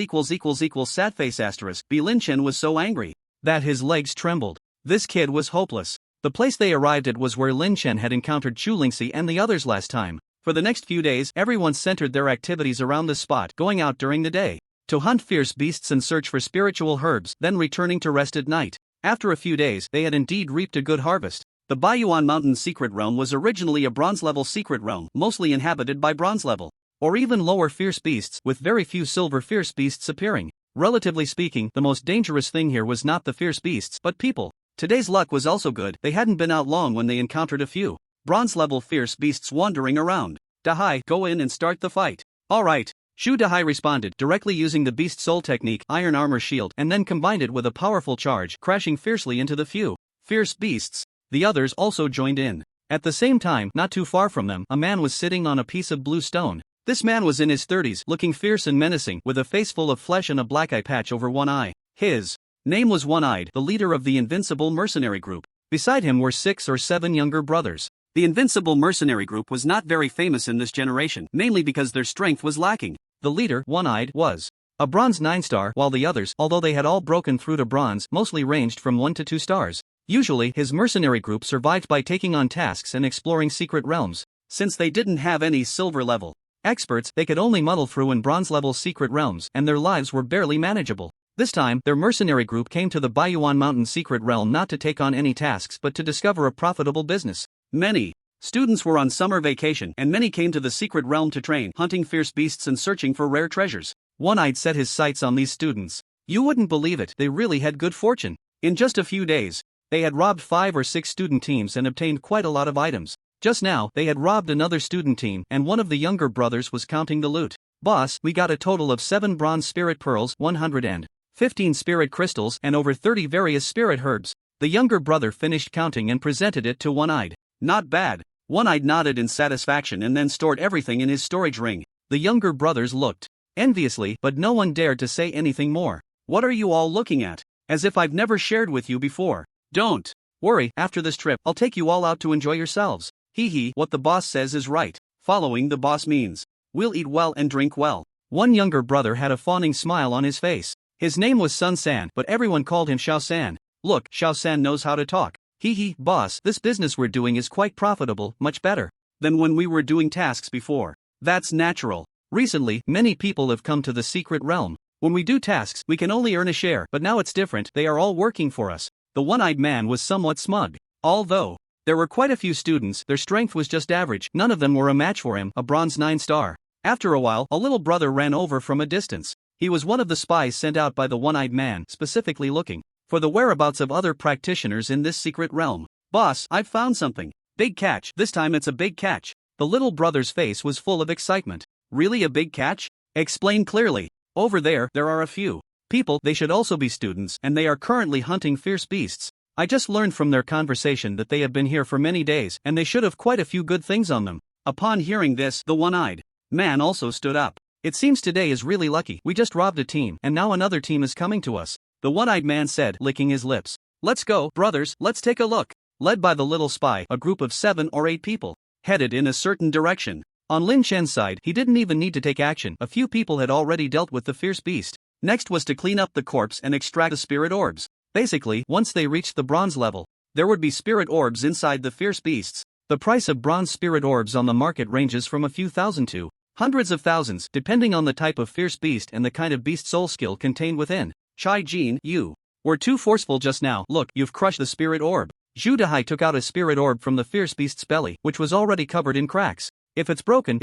sad face asterisk. B. Lin Chen was so angry that his legs trembled. This kid was hopeless. The place they arrived at was where Lin Chen had encountered Shu Lingxi and the others last time. For the next few days, everyone centered their activities around this spot, going out during the day to hunt fierce beasts and search for spiritual herbs, then returning to rest at night. After a few days, they had indeed reaped a good harvest. The Baiyuan Mountain Secret Realm was originally a bronze-level secret realm, mostly inhabited by bronze-level or even lower fierce beasts, with very few silver fierce beasts appearing. Relatively speaking, the most dangerous thing here was not the fierce beasts, but people. Today's luck was also good. They hadn't been out long when they encountered a few bronze-level fierce beasts wandering around. Dahai, go in and start the fight. Alright. Shu Dahai responded, directly using the Beast Soul technique, Iron Armor Shield, and then combined it with a powerful charge, crashing fiercely into the few fierce beasts. The others also joined in. At the same time, not too far from them, a man was sitting on a piece of blue stone. This man was in his 30s, looking fierce and menacing, with a face full of flesh and a black eye patch over one eye. His name was One-Eyed, the leader of the Invincible Mercenary Group. Beside him were 6 or 7 younger brothers. The Invincible Mercenary Group was not very famous in this generation, mainly because their strength was lacking. The leader, One-Eyed, was a bronze 9-star, while the others, although they had all broken through to bronze, mostly ranged from 1 to 2 stars. Usually, his mercenary group survived by taking on tasks and exploring secret realms. Since they didn't have any silver-level experts, they could only muddle through in bronze-level secret realms, and their lives were barely manageable. This time, their mercenary group came to the Baiyuan Mountain secret realm not to take on any tasks but to discover a profitable business. Many students were on summer vacation, and many came to the secret realm to train, hunting fierce beasts and searching for rare treasures. One-Eyed set his sights on these students. You wouldn't believe it, they really had good fortune. In just a few days, they had robbed 5 or 6 student teams and obtained quite a lot of items. Just now, they had robbed another student team, and one of the younger brothers was counting the loot. Boss, we got a total of 7 bronze spirit pearls, 115 spirit crystals, and over 30 various spirit herbs. The younger brother finished counting and presented it to One-Eyed. Not bad. One-Eyed nodded in satisfaction and then stored everything in his storage ring. The younger brothers looked enviously, but no one dared to say anything more. What are you all looking at? As if I've never shared with you before. Don't worry, after this trip, I'll take you all out to enjoy yourselves. Hee hee, what the boss says is right. Following the boss means we'll eat well and drink well. One younger brother had a fawning smile on his face. His name was Sun-san, but everyone called him Xiao-san. Look, Xiao-san knows how to talk. Hee hee, boss, this business we're doing is quite profitable, much better than when we were doing tasks before. That's natural. Recently, many people have come to the secret realm. When we do tasks, we can only earn a share, but now it's different, they are all working for us. The one-eyed man was somewhat smug. Although there were quite a few students, their strength was just average, none of them were a match for him, a bronze 9-star. After a while, a little brother ran over from a distance. He was one of the spies sent out by the one-eyed man, specifically looking for the whereabouts of other practitioners in this secret realm. Boss, I've found something. Big catch, this time it's a big catch. The little brother's face was full of excitement. Really a big catch? Explain clearly. Over there are a few people, they should also be students, and they are currently hunting fierce beasts. I just learned from their conversation that they have been here for many days, and they should have quite a few good things on them. Upon hearing this, the one-eyed man also stood up. It seems today is really lucky, we just robbed a team, and now another team is coming to us. The one-eyed man said, licking his lips. Let's go, brothers, let's take a look. Led by the little spy, a group of 7 or 8 people headed in a certain direction. On Lin Chen's side, he didn't even need to take action, a few people had already dealt with the fierce beast. Next was to clean up the corpse and extract the spirit orbs. Basically, once they reached the bronze level, there would be spirit orbs inside the fierce beasts. The price of bronze spirit orbs on the market ranges from a few thousand to hundreds of thousands, depending on the type of fierce beast and the kind of beast soul skill contained within. Chai-Jin, you were too forceful just now. Look, you've crushed the spirit orb. Zhu Dehai took out a spirit orb from the fierce beast's belly, which was already covered in cracks. If it's broken,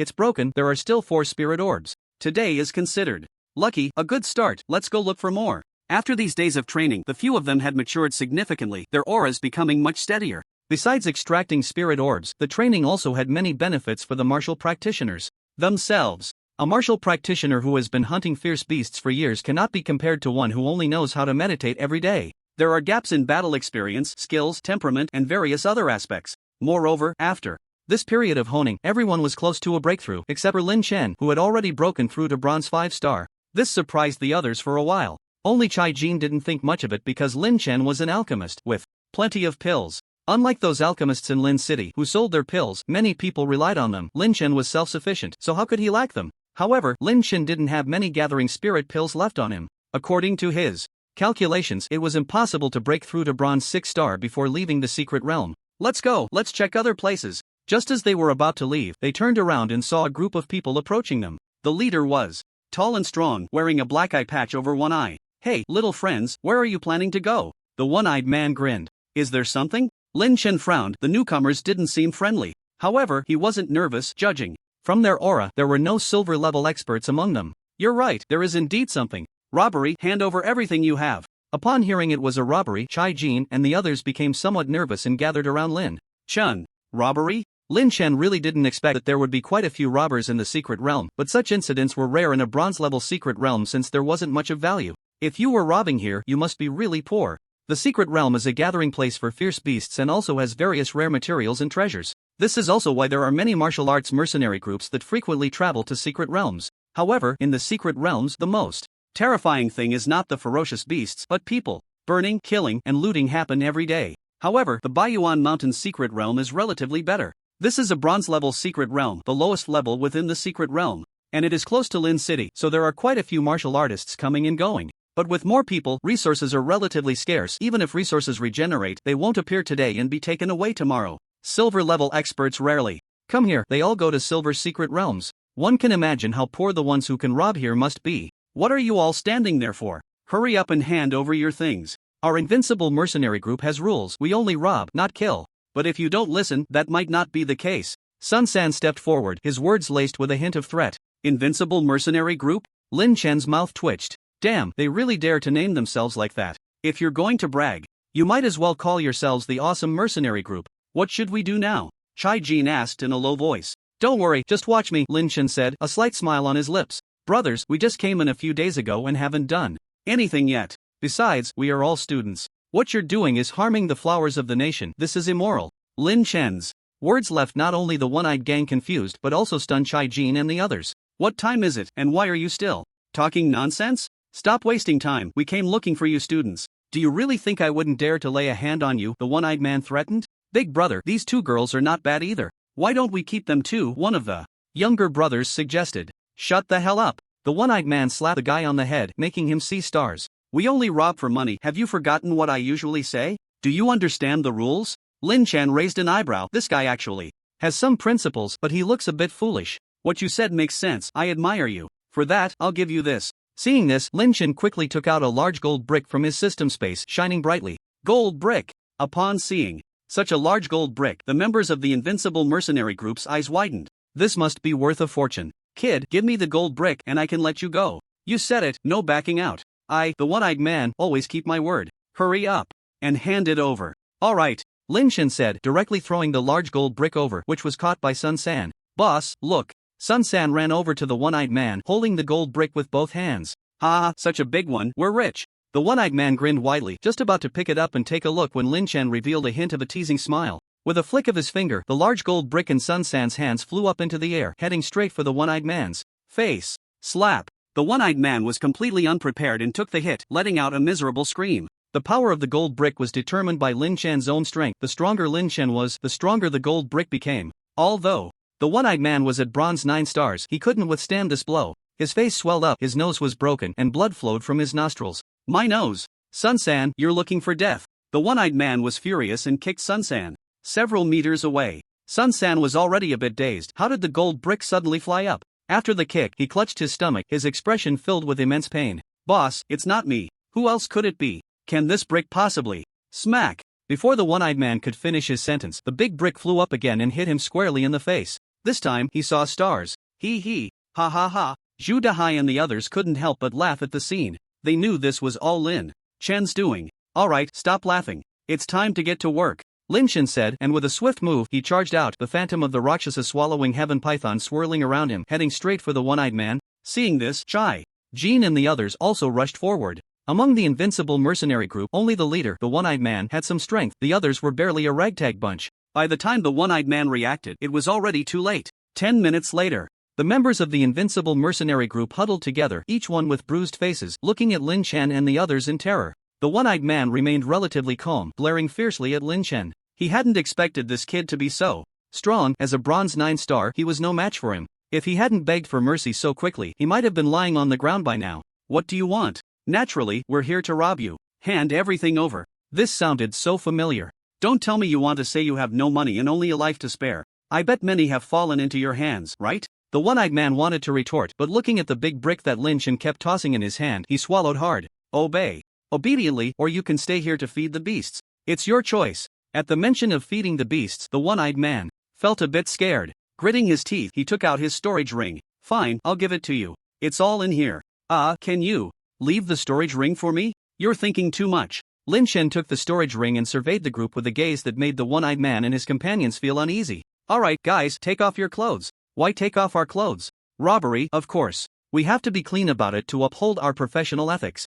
there are still 4 spirit orbs. Today is considered lucky, a good start, let's go look for more. After these days of training, the few of them had matured significantly, their auras becoming much steadier. Besides extracting spirit orbs, the training also had many benefits for the martial practitioners themselves. A martial practitioner who has been hunting fierce beasts for years cannot be compared to one who only knows how to meditate every day. There are gaps in battle experience, skills, temperament, and various other aspects. Moreover, after this period of honing, everyone was close to a breakthrough, except for Lin Chen, who had already broken through to bronze 5-star. This surprised the others for a while. Only Chai-Jin didn't think much of it because Lin Chen was an alchemist, with plenty of pills. Unlike those alchemists in Lin City who sold their pills, many people relied on them. Lin Chen was self-sufficient, so how could he lack them? However, Lin Chen didn't have many gathering spirit pills left on him. According to his calculations, it was impossible to break through to bronze 6-star before leaving the secret realm. Let's go, let's check other places. Just as they were about to leave, they turned around and saw a group of people approaching them. The leader was tall and strong, wearing a black eye patch over one eye. Hey, little friends, where are you planning to go? The one-eyed man grinned. Is there something? Lin Chen frowned, the newcomers didn't seem friendly. However, he wasn't nervous, judging from their aura, there were no silver-level experts among them. You're right, there is indeed something. Robbery, hand over everything you have. Upon hearing it was a robbery, Chai-Jin and the others became somewhat nervous and gathered around Lin Chen. Robbery? Lin Chen really didn't expect that there would be quite a few robbers in the secret realm, but such incidents were rare in a bronze-level secret realm since there wasn't much of value. If you were robbing here, you must be really poor. The secret realm is a gathering place for fierce beasts and also has various rare materials and treasures. This is also why there are many martial arts mercenary groups that frequently travel to secret realms. However, in the secret realms, the most terrifying thing is not the ferocious beasts, but people. Burning, killing, and looting happen every day. However, the Baiyuan Mountains secret realm is relatively better. This is a bronze-level secret realm, the lowest level within the secret realm. And it is close to Lin City, so there are quite a few martial artists coming and going. But with more people, resources are relatively scarce. Even if resources regenerate, they won't appear today and be taken away tomorrow. Silver-level experts rarely come here, they all go to silver secret realms. One can imagine how poor the ones who can rob here must be. What are you all standing there for? Hurry up and hand over your things. Our invincible mercenary group has rules, we only rob, not kill. But if you don't listen, that might not be the case. Sun-san stepped forward, his words laced with a hint of threat. Invincible mercenary group? Lin Chen's mouth twitched. Damn, they really dare to name themselves like that. If you're going to brag, you might as well call yourselves the awesome mercenary group. What should we do now? Chai-Jin asked in a low voice. Don't worry, just watch me, Lin Chen said, a slight smile on his lips. Brothers, we just came in a few days ago and haven't done anything yet. Besides, we are all students. What you're doing is harming the flowers of the nation. This is immoral. Lin Chen's words left not only the one-eyed gang confused but also stunned Chai Jin and the others. What time is it, and why are you still talking nonsense? Stop wasting time. We came looking for you students. Do you really think I wouldn't dare to lay a hand on you? The one-eyed man threatened. Big brother, these two girls are not bad either. Why don't we keep them too? One of the younger brothers suggested. Shut the hell up. The one-eyed man slapped the guy on the head, making him see stars. We only rob for money. Have you forgotten what I usually say? Do you understand the rules? Lin Chen raised an eyebrow. This guy actually has some principles, but he looks a bit foolish. What you said makes sense. I admire you. For that, I'll give you this. Seeing this, Lin Chen quickly took out a large gold brick from his system space, shining brightly. Gold brick! Upon seeing such a large gold brick, the members of the invincible mercenary group's eyes widened. This must be worth a fortune. Kid, give me the gold brick and I can let you go. You said it, no backing out. The one-eyed man, always keep my word. Hurry up and hand it over. Alright, Lin Chen said, directly throwing the large gold brick over, which was caught by Sun San. Boss, look. Sun San ran over to the one-eyed man, holding the gold brick with both hands. Ha, such a big one, we're rich. The one-eyed man grinned widely, just about to pick it up and take a look when Lin Chen revealed a hint of a teasing smile. With a flick of his finger, the large gold brick in Sun San's hands flew up into the air, heading straight for the one-eyed man's face. Slap. The one-eyed man was completely unprepared and took the hit, letting out a miserable scream. The power of the gold brick was determined by Lin Chen's own strength. The stronger Lin Chen was, the stronger the gold brick became. Although the one-eyed man was at bronze 9 stars, he couldn't withstand this blow. His face swelled up, his nose was broken, and blood flowed from his nostrils. My nose! Sun San, you're looking for death. The one-eyed man was furious and kicked Sun San several meters away. Sun San was already a bit dazed. How did the gold brick suddenly fly up? After the kick, he clutched his stomach, his expression filled with immense pain. Boss, it's not me. Who else could it be? Can this brick possibly? Smack! Before the one-eyed man could finish his sentence, the big brick flew up again and hit him squarely in the face. This time, he saw stars. Hee. Ha ha ha. Zhu Dahai and the others couldn't help but laugh at the scene. They knew this was all Lin Chen's doing. Alright, stop laughing. It's time to get to work. Lin Chen said, and with a swift move, he charged out, the phantom of the Rakshasa swallowing heaven python swirling around him, heading straight for the one-eyed man. Seeing this, Chai Jin and the others also rushed forward. Among the invincible mercenary group, only the leader, the one-eyed man, had some strength. The others were barely a ragtag bunch. By the time the one-eyed man reacted, it was already too late. 10 minutes later, the members of the invincible mercenary group huddled together, each one with bruised faces, looking at Lin Chen and the others in terror. The one-eyed man remained relatively calm, glaring fiercely at Lin Chen. He hadn't expected this kid to be so strong. As a bronze 9 star, he was no match for him. If he hadn't begged for mercy so quickly, he might have been lying on the ground by now. What do you want? Naturally, we're here to rob you. Hand everything over. This sounded so familiar. Don't tell me you want to say you have no money and only a life to spare. I bet many have fallen into your hands, right? The one-eyed man wanted to retort, but looking at the big brick that Lin Chen kept tossing in his hand, he swallowed hard. Obey. Obediently, or you can stay here to feed the beasts. It's your choice. At the mention of feeding the beasts, the one-eyed man felt a bit scared. Gritting his teeth, he took out his storage ring. Fine, I'll give it to you. It's all in here. Can you leave the storage ring for me? You're thinking too much. Lin Chen took the storage ring and surveyed the group with a gaze that made the one-eyed man and his companions feel uneasy. Alright, guys, take off your clothes. Why take off our clothes? Robbery, of course. We have to be clean about it to uphold our professional ethics.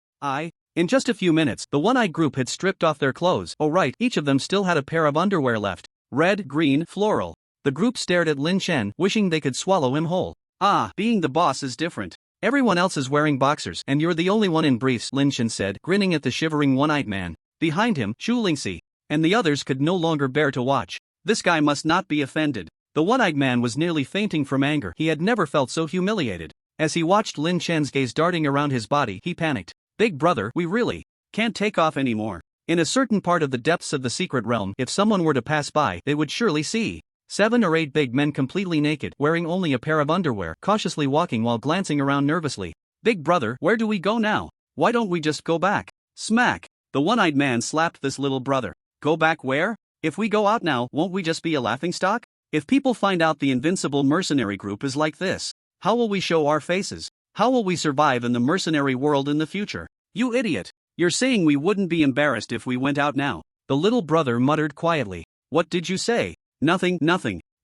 In just a few minutes, the one-eyed group had stripped off their clothes. Oh right, each of them still had a pair of underwear left. Red, green, floral. The group stared at Lin Chen, wishing they could swallow him whole. Being the boss is different. Everyone else is wearing boxers, and you're the only one in briefs, Lin Chen said, grinning at the shivering one-eyed man. Behind him, Xu Lingxi and the others could no longer bear to watch. This guy must not be offended. The one-eyed man was nearly fainting from anger. He had never felt so humiliated. As he watched Lin Chen's gaze darting around his body, he panicked. Big brother, we really can't take off anymore. In a certain part of the depths of the secret realm, if someone were to pass by, they would surely see 7 or 8 big men completely naked, wearing only a pair of underwear, cautiously walking while glancing around nervously. Big brother, where do we go now? Why don't we just go back? Smack! The one-eyed man slapped this little brother. Go back where? If we go out now, won't we just be a laughingstock? If people find out the invincible mercenary group is like this, how will we show our faces? How will we survive in the mercenary world in the future? You idiot! You're saying we wouldn't be embarrassed if we went out now? The little brother muttered quietly. What did you say? Nothing.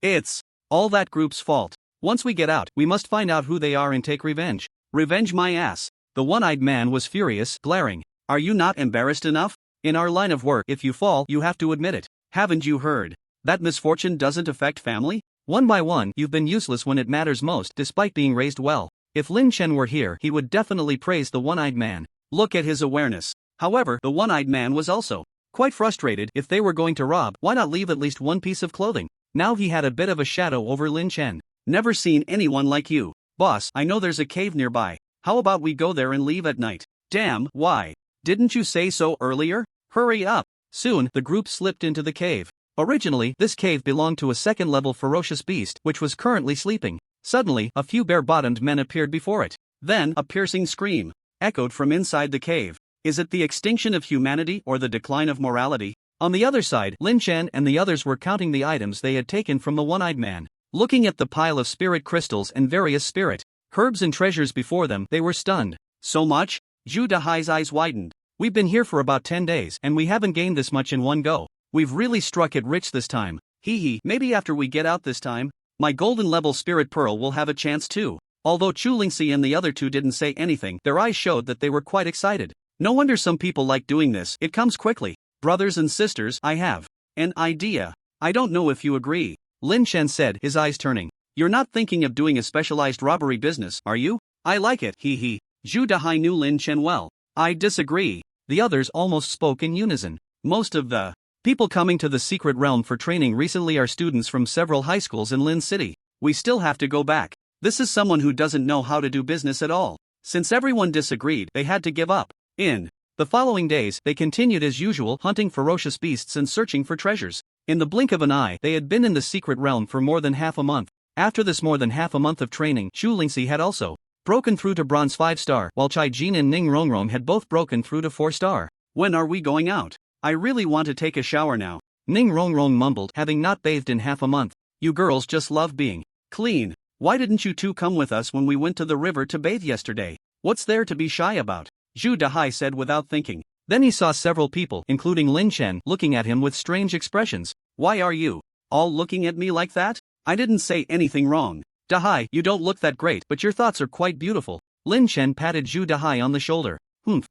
It's all that group's fault. Once we get out, we must find out who they are and take revenge. Revenge my ass. The one-eyed man was furious, glaring. Are you not embarrassed enough? In our line of work, if you fall, you have to admit it. Haven't you heard that misfortune doesn't affect family? One by one, you've been useless when it matters most despite being raised well. If Lin Chen were here, he would definitely praise the one-eyed man. Look at his awareness. However, the one-eyed man was also quite frustrated. If they were going to rob, why not leave at least one piece of clothing? Now he had a bit of a shadow over Lin Chen. Never seen anyone like you. Boss, I know there's a cave nearby. How about we go there and leave at night? Damn, why? Didn't you say so earlier? Hurry up. Soon, the group slipped into the cave. Originally, this cave belonged to a second-level ferocious beast which was currently sleeping. Suddenly, a few bare-bottomed men appeared before it. Then, a piercing scream echoed from inside the cave. Is it the extinction of humanity or the decline of morality? On the other side, Lin Chen and the others were counting the items they had taken from the one-eyed man. Looking at the pile of spirit crystals and various spirit herbs and treasures before them, they were stunned. So much? Zhu Dahai's eyes widened. We've been here for about 10 days and we haven't gained this much in one go. We've really struck it rich this time. Hee, maybe after we get out this time, my golden level spirit pearl will have a chance too. Although Chu Lingxi and the other two didn't say anything, their eyes showed that they were quite excited. No wonder some people like doing this, it comes quickly. Brothers and sisters, I have an idea. I don't know if you agree. Lin Chen said, his eyes turning. You're not thinking of doing a specialized robbery business, are you? I like it, hee. Zhu Dahai knew Lin Chen well. I disagree. The others almost spoke in unison. Most of the people coming to the secret realm for training recently are students from several high schools in Lin City. We still have to go back. This is someone who doesn't know how to do business at all. Since everyone disagreed, they had to give up. In the following days, they continued as usual, hunting ferocious beasts and searching for treasures. In the blink of an eye, they had been in the secret realm for more than half a month. After this more than half a month of training, Chu Lingxi had also broken through to bronze 5-star, while Chai Jin and Ning Rongrong had both broken through to 4-star. When are we going out? I really want to take a shower now. Ning Rongrong mumbled, having not bathed in half a month. You girls just love being clean. Why didn't you two come with us when we went to the river to bathe yesterday? What's there to be shy about? Zhu Dahai said without thinking. Then he saw several people, including Lin Chen, looking at him with strange expressions. Why are you all looking at me like that? I didn't say anything wrong. Dahai, you don't look that great, but your thoughts are quite beautiful. Lin Chen patted Zhu Dahai on the shoulder.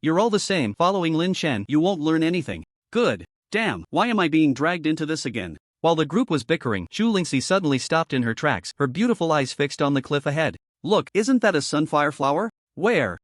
You're all the same. Following Lin Chen, you won't learn anything. Good. Damn, why am I being dragged into this again? While the group was bickering, Chu Lingxi suddenly stopped in her tracks, her beautiful eyes fixed on the cliff ahead. Look, isn't that a sunfire flower? Where?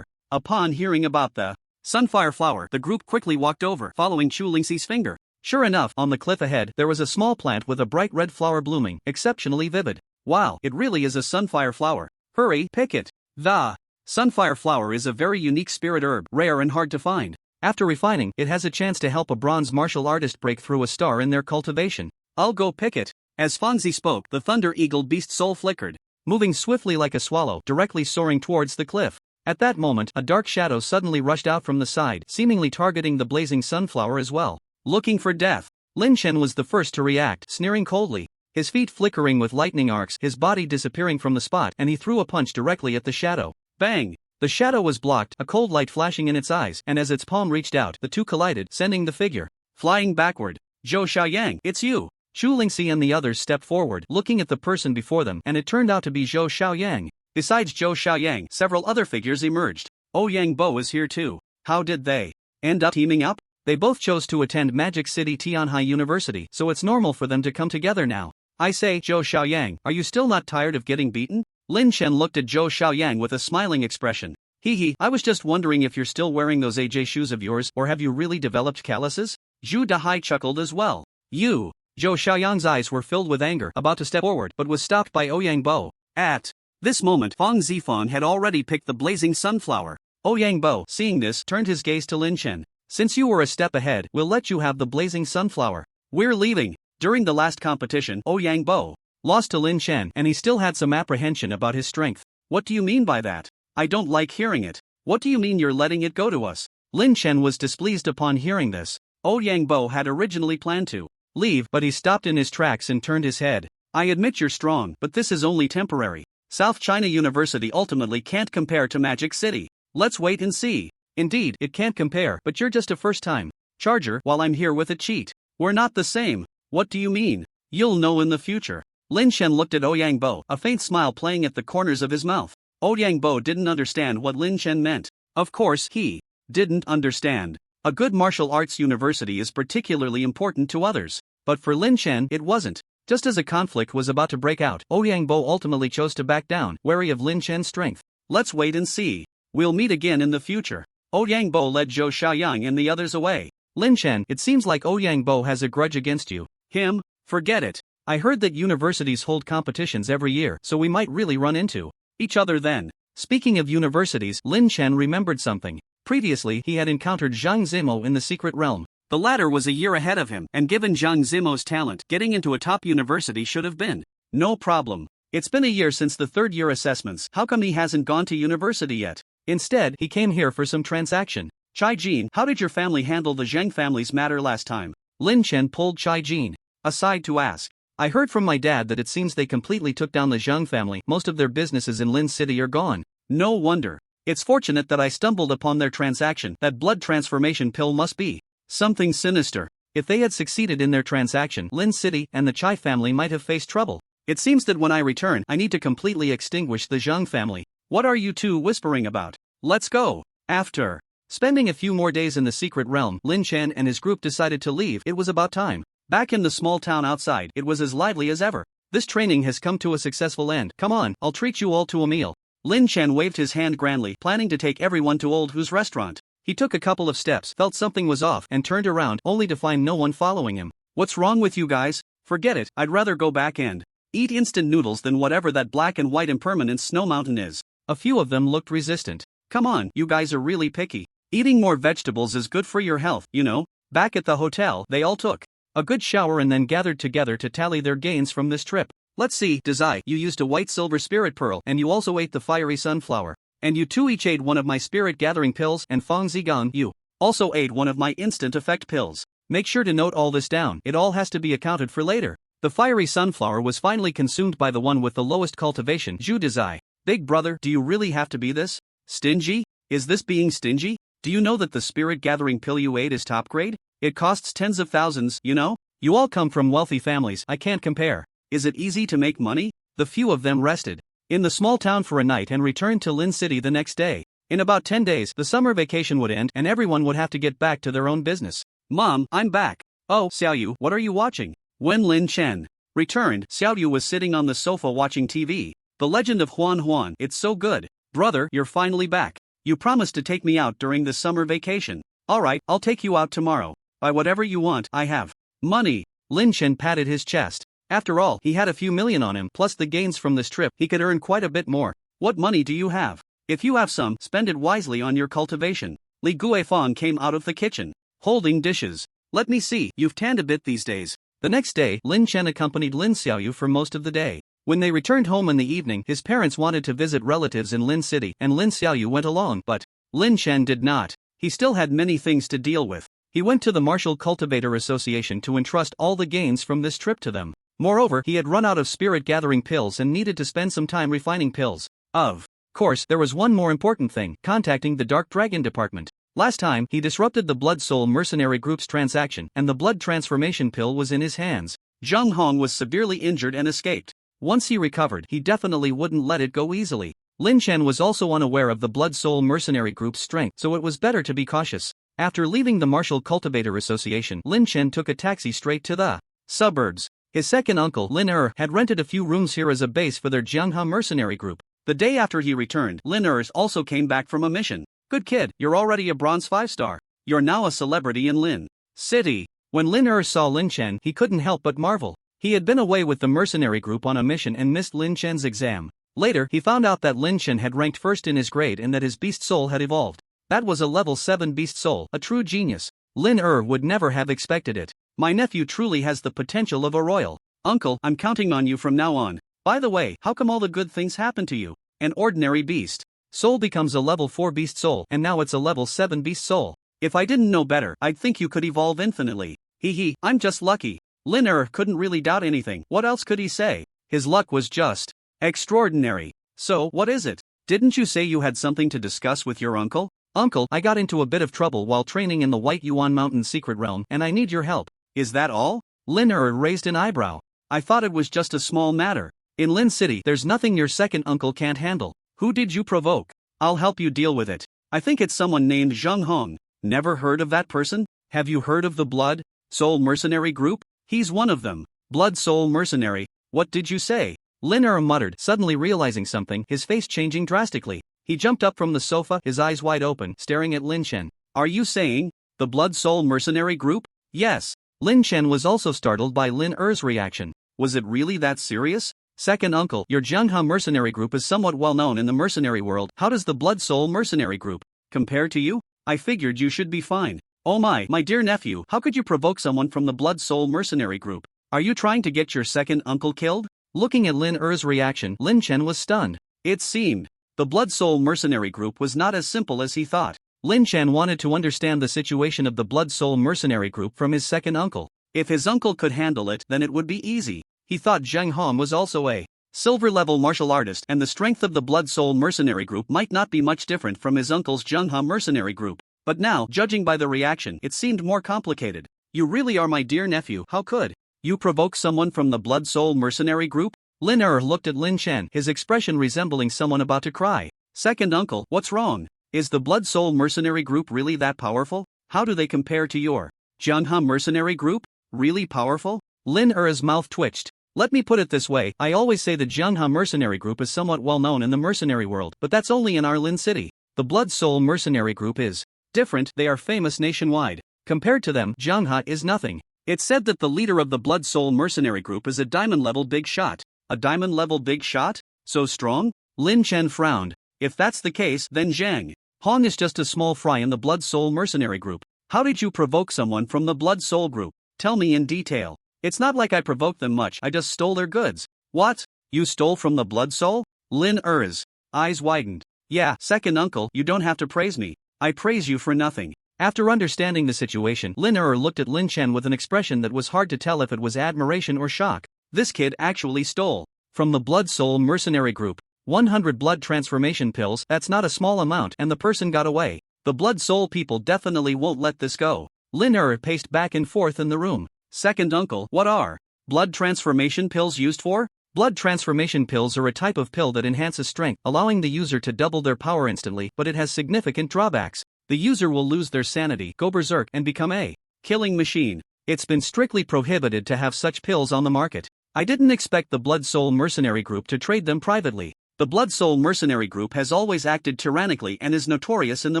Upon hearing about the sunfire flower, the group quickly walked over, following Chu Lingxi's finger. Sure enough, on the cliff ahead, there was a small plant with a bright red flower blooming, exceptionally vivid. Wow, it really is a sunfire flower. Hurry, pick it. The sunfire flower is a very unique spirit herb, rare and hard to find. After refining, it has a chance to help a bronze martial artist break through a star in their cultivation. I'll go pick it. As Fangzi spoke, the thunder eagle beast soul flickered, moving swiftly like a swallow, directly soaring towards the cliff. At that moment, a dark shadow suddenly rushed out from the side, seemingly targeting the blazing sunflower as well. Looking for death. Lin Chen was the first to react, sneering coldly. His feet flickering with lightning arcs, his body disappearing from the spot, and he threw a punch directly at the shadow. Bang! The shadow was blocked, a cold light flashing in its eyes, and as its palm reached out, the two collided, sending the figure flying backward. Zhou Xiaoyang, it's you! Chu Lingxi and the others stepped forward, looking at the person before them, and it turned out to be Zhou Xiaoyang. Besides Zhou Xiaoyang, several other figures emerged. Ouyang Bo is here too. How did they end up teaming up? They both chose to attend Magic City Tianhai University, so it's normal for them to come together now. I say, Zhou Xiaoyang, are you still not tired of getting beaten? Lin Chen looked at Zhou Xiaoyang with a smiling expression. I was just wondering if you're still wearing those AJ shoes of yours, or have you really developed calluses? Zhu Dahai chuckled as well. You! Zhou Xiaoyang's eyes were filled with anger, about to step forward, but was stopped by Ouyang Bo. At this moment, Fang Zifan had already picked the blazing sunflower. Ouyang Bo, seeing this, turned his gaze to Lin Chen. Since you were a step ahead, we'll let you have the blazing sunflower. We're leaving. During the last competition, Ouyang Bo lost to Lin Chen, and he still had some apprehension about his strength. What do you mean by that? I don't like hearing it. What do you mean you're letting it go to us? Lin Chen was displeased upon hearing this. Ouyang Bo had originally planned to leave, but he stopped in his tracks and turned his head. I admit you're strong, but this is only temporary. South China University ultimately can't compare to Magic City. Let's wait and see. Indeed, it can't compare, but you're just a first-time charger while I'm here with a cheat. We're not the same. What do you mean? You'll know in the future. Lin Chen looked at Ouyang Bo, a faint smile playing at the corners of his mouth. Ouyang Bo didn't understand what Lin Chen meant. Of course, he didn't understand. A good martial arts university is particularly important to others. But for Lin Chen, it wasn't. Just as a conflict was about to break out, Ouyang-bo ultimately chose to back down, wary of Lin Chen's strength. Let's wait and see. We'll meet again in the future. Ouyang-bo led Zhou Xiaoyang and the others away. Lin Chen, it seems like Ouyang-bo has a grudge against you. Him? Forget it. I heard that universities hold competitions every year, so we might really run into each other then. Speaking of universities, Lin Chen remembered something. Previously, he had encountered Zhang Zimo in the secret realm. The latter was a year ahead of him, and given Zhang Zimo's talent, getting into a top university should have been no problem. It's been a year since the third-year assessments. How come he hasn't gone to university yet? Instead, he came here for some transaction. Chai Jin, how did your family handle the Zheng family's matter last time? Lin Chen pulled Chai Jin aside to ask. I heard from my dad that it seems they completely took down the Zheng family. Most of their businesses in Lin City are gone. No wonder. It's fortunate that I stumbled upon their transaction. That blood transformation pill must be something sinister. If they had succeeded in their transaction, Lin City and the Chai family might have faced trouble. It seems that when I return, I need to completely extinguish the Zheng family. What are you two whispering about? Let's go. After spending a few more days in the secret realm, Lin Chen and his group decided to leave. It was about time. Back in the small town outside, it was as lively as ever. This training has come to a successful end. Come on, I'll treat you all to a meal. Lin Chen waved his hand grandly, planning to take everyone to Old Hu's restaurant. He took a couple of steps, felt something was off, and turned around, only to find no one following him. What's wrong with you guys? Forget it, I'd rather go back and eat instant noodles than whatever that black and white impermanent snow mountain is. A few of them looked resistant. Come on, you guys are really picky. Eating more vegetables is good for your health, you know. Back at the hotel, they all took a good shower and then gathered together to tally their gains from this trip. Let's see, Dazai, you used a white silver spirit pearl, and you also ate the fiery sunflower. And you two each ate one of my spirit gathering pills, and Fang Zigang, you also ate one of my instant effect pills. Make sure to note all this down, it all has to be accounted for later. The fiery sunflower was finally consumed by the one with the lowest cultivation, Zhu Dazai. Big brother, do you really have to be this stingy? Is this being stingy? Do you know that the spirit gathering pill you ate is top grade? It costs tens of thousands, you know? You all come from wealthy families, I can't compare. Is it easy to make money? The few of them rested in the small town for a night and returned to Lin City the next day. In about 10 days, the summer vacation would end and everyone would have to get back to their own business. Mom, I'm back. Oh, Xiaoyu, what are you watching? When Lin Chen returned, Xiaoyu was sitting on the sofa watching TV. The Legend of Huan Huan, it's so good. Brother, you're finally back. You promised to take me out during the summer vacation. Alright, I'll take you out tomorrow. Buy whatever you want, I have money. Lin Chen patted his chest. After all, he had a few million on him, plus the gains from this trip, he could earn quite a bit more. What money do you have? If you have some, spend it wisely on your cultivation. Li Guifang came out of the kitchen, holding dishes. Let me see, you've tanned a bit these days. The next day, Lin Chen accompanied Lin Xiaoyu for most of the day. When they returned home in the evening, his parents wanted to visit relatives in Lin City, and Lin Xiaoyu went along, but Lin Chen did not. He still had many things to deal with. He went to the Martial Cultivator Association to entrust all the gains from this trip to them. Moreover, he had run out of spirit gathering pills and needed to spend some time refining pills. Of course, there was one more important thing, contacting the Dark Dragon Department. Last time, he disrupted the Blood Soul Mercenary Group's transaction, and the blood transformation pill was in his hands. Zhang Hong was severely injured and escaped. Once he recovered, he definitely wouldn't let it go easily. Lin Chen was also unaware of the Blood Soul Mercenary Group's strength, so it was better to be cautious. After leaving the Martial Cultivator Association, Lin Chen took a taxi straight to the suburbs. His second uncle, Lin had rented a few rooms here as a base for their Jianghe mercenary group. The day after he returned, Lin also came back from a mission. Good kid, you're already a bronze 5-star. You're now a celebrity in Lin City. When Lin saw Lin Chen, he couldn't help but marvel. He had been away with the mercenary group on a mission and missed Lin Chen's exam. Later, he found out that Lin Chen had ranked first in his grade and that his beast soul had evolved. That was a level 7 beast soul, a true genius. Lin would never have expected it. My nephew truly has the potential of a royal. Uncle, I'm counting on you from now on. By the way, how come all the good things happen to you? An ordinary beast soul becomes a level 4 beast soul, and now it's a level 7 beast soul. If I didn't know better, I'd think you could evolve infinitely. Hee, I'm just lucky. Lin couldn't really doubt anything. What else could he say? His luck was just extraordinary. So, what is it? Didn't you say you had something to discuss with your uncle? Uncle, I got into a bit of trouble while training in the White Yuan Mountain secret realm, and I need your help. Is that all? Lin raised an eyebrow. I thought it was just a small matter. In Lin City, there's nothing your second uncle can't handle. Who did you provoke? I'll help you deal with it. I think it's someone named Zheng Hong. Never heard of that person? Have you heard of the Blood Soul Mercenary Group? He's one of them. Blood Soul Mercenary, what did you say? Lin muttered, suddenly realizing something, his face changing drastically. He jumped up from the sofa, his eyes wide open, staring at Lin Chen. Are you saying the Blood Soul Mercenary Group? Yes. Lin Chen was also startled by Lin reaction. Was it really that serious? Second uncle, your Jiangha mercenary group is somewhat well known in the mercenary world. How does the Blood Soul Mercenary Group compare to you? I figured you should be fine. Oh my dear nephew, how could you provoke someone from the Blood Soul Mercenary Group? Are you trying to get your second uncle killed? Looking at Lin reaction, Lin Chen was stunned. It seemed the Blood Soul Mercenary Group was not as simple as he thought. Lin Chen wanted to understand the situation of the Blood Soul Mercenary Group from his second uncle. If his uncle could handle it, then it would be easy. He thought Zheng Hong was also a silver-level martial artist, and the strength of the Blood Soul Mercenary Group might not be much different from his uncle's Zhengha Mercenary Group. But now, judging by the reaction, it seemed more complicated. You really are my dear nephew. How could you provoke someone from the Blood Soul Mercenary Group? Lin looked at Lin Chen, his expression resembling someone about to cry. Second uncle, what's wrong? Is the Blood Soul Mercenary Group really that powerful? How do they compare to your Zhengha Mercenary Group? Really powerful? Lin mouth twitched. Let me put it this way, I always say the Zhengha Mercenary Group is somewhat well known in the mercenary world, but that's only in our Lin City. The Blood Soul Mercenary Group is different, they are famous nationwide. Compared to them, Zhengha is nothing. It's said that the leader of the Blood Soul Mercenary Group is a diamond-level big shot. A diamond-level big shot? So strong? Lin Chen frowned. If that's the case, then Zhang Hong is just a small fry in the Blood Soul Mercenary Group. How did you provoke someone from the Blood Soul Group? Tell me in detail. It's not like I provoked them much, I just stole their goods. What? You stole from the Blood Soul? Lin eyes widened. Yeah, second uncle, you don't have to praise me. I praise you for nothing. After understanding the situation, Lin looked at Lin Chen with an expression that was hard to tell if it was admiration or shock. This kid actually stole from the Blood Soul Mercenary Group 100 blood transformation pills. That's not a small amount, and the person got away. The Blood Soul people definitely won't let this go. Lin paced back and forth in the room. Second uncle, what are blood transformation pills used for? Blood transformation pills are a type of pill that enhances strength, allowing the user to double their power instantly, but it has significant drawbacks. The user will lose their sanity, go berserk, and become a killing machine. It's been strictly prohibited to have such pills on the market. I didn't expect the Blood Soul Mercenary Group to trade them privately. The Blood Soul Mercenary Group has always acted tyrannically and is notorious in the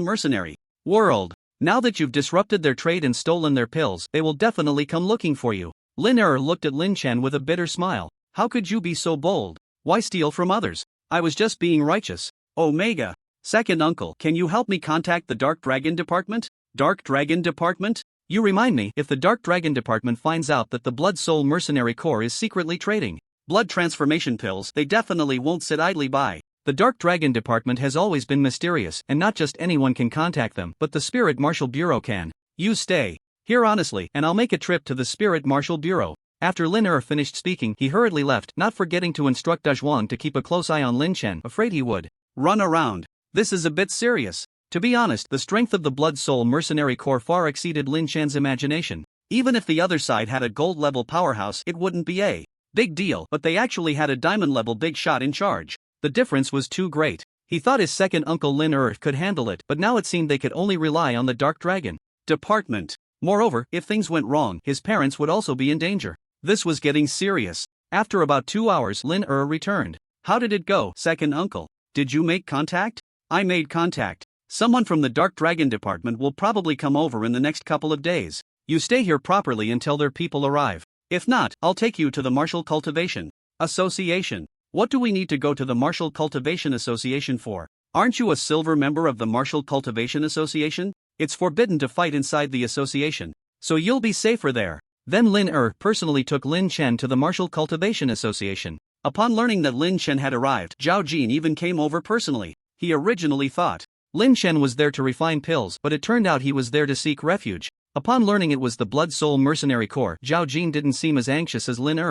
mercenary world. Now that you've disrupted their trade and stolen their pills, they will definitely come looking for you. Lin looked at Lin Chen with a bitter smile. How could you be so bold? Why steal from others? I was just being righteous. Omega. Second uncle, can you help me contact the Dark Dragon Department? Dark Dragon Department? You remind me, if the Dark Dragon Department finds out that the Blood Soul Mercenary Corps is secretly trading blood transformation pills, they definitely won't sit idly by. The Dark Dragon Department has always been mysterious, and not just anyone can contact them, but the Spirit Marshal Bureau can. You stay here honestly, and I'll make a trip to the Spirit Marshal Bureau. After Lin finished speaking, he hurriedly left, not forgetting to instruct Dazhuang to keep a close eye on Lin Chen, afraid he would run around. This is a bit serious. To be honest, the strength of the Blood Soul Mercenary Corps far exceeded Lin Chen's imagination. Even if the other side had a gold-level powerhouse, it wouldn't be a big deal, but they actually had a diamond-level big shot in charge. The difference was too great. He thought his second uncle Lin could handle it, but now it seemed they could only rely on the Dark Dragon Department. Moreover, if things went wrong, his parents would also be in danger. This was getting serious. After about 2 hours, Lin returned. How did it go, second uncle? Did you make contact? I made contact. Someone from the Dark Dragon Department will probably come over in the next couple of days. You stay here properly until their people arrive. If not, I'll take you to the Martial Cultivation Association. What do we need to go to the Martial Cultivation Association for? Aren't you a silver member of the Martial Cultivation Association? It's forbidden to fight inside the association, so you'll be safer there. Then Lin personally took Lin Chen to the Martial Cultivation Association. Upon learning that Lin Chen had arrived, Zhao Jin even came over personally. He originally thought Lin Chen was there to refine pills, but it turned out he was there to seek refuge. Upon learning it was the Blood Soul Mercenary Corps, Zhao Jin didn't seem as anxious as Lin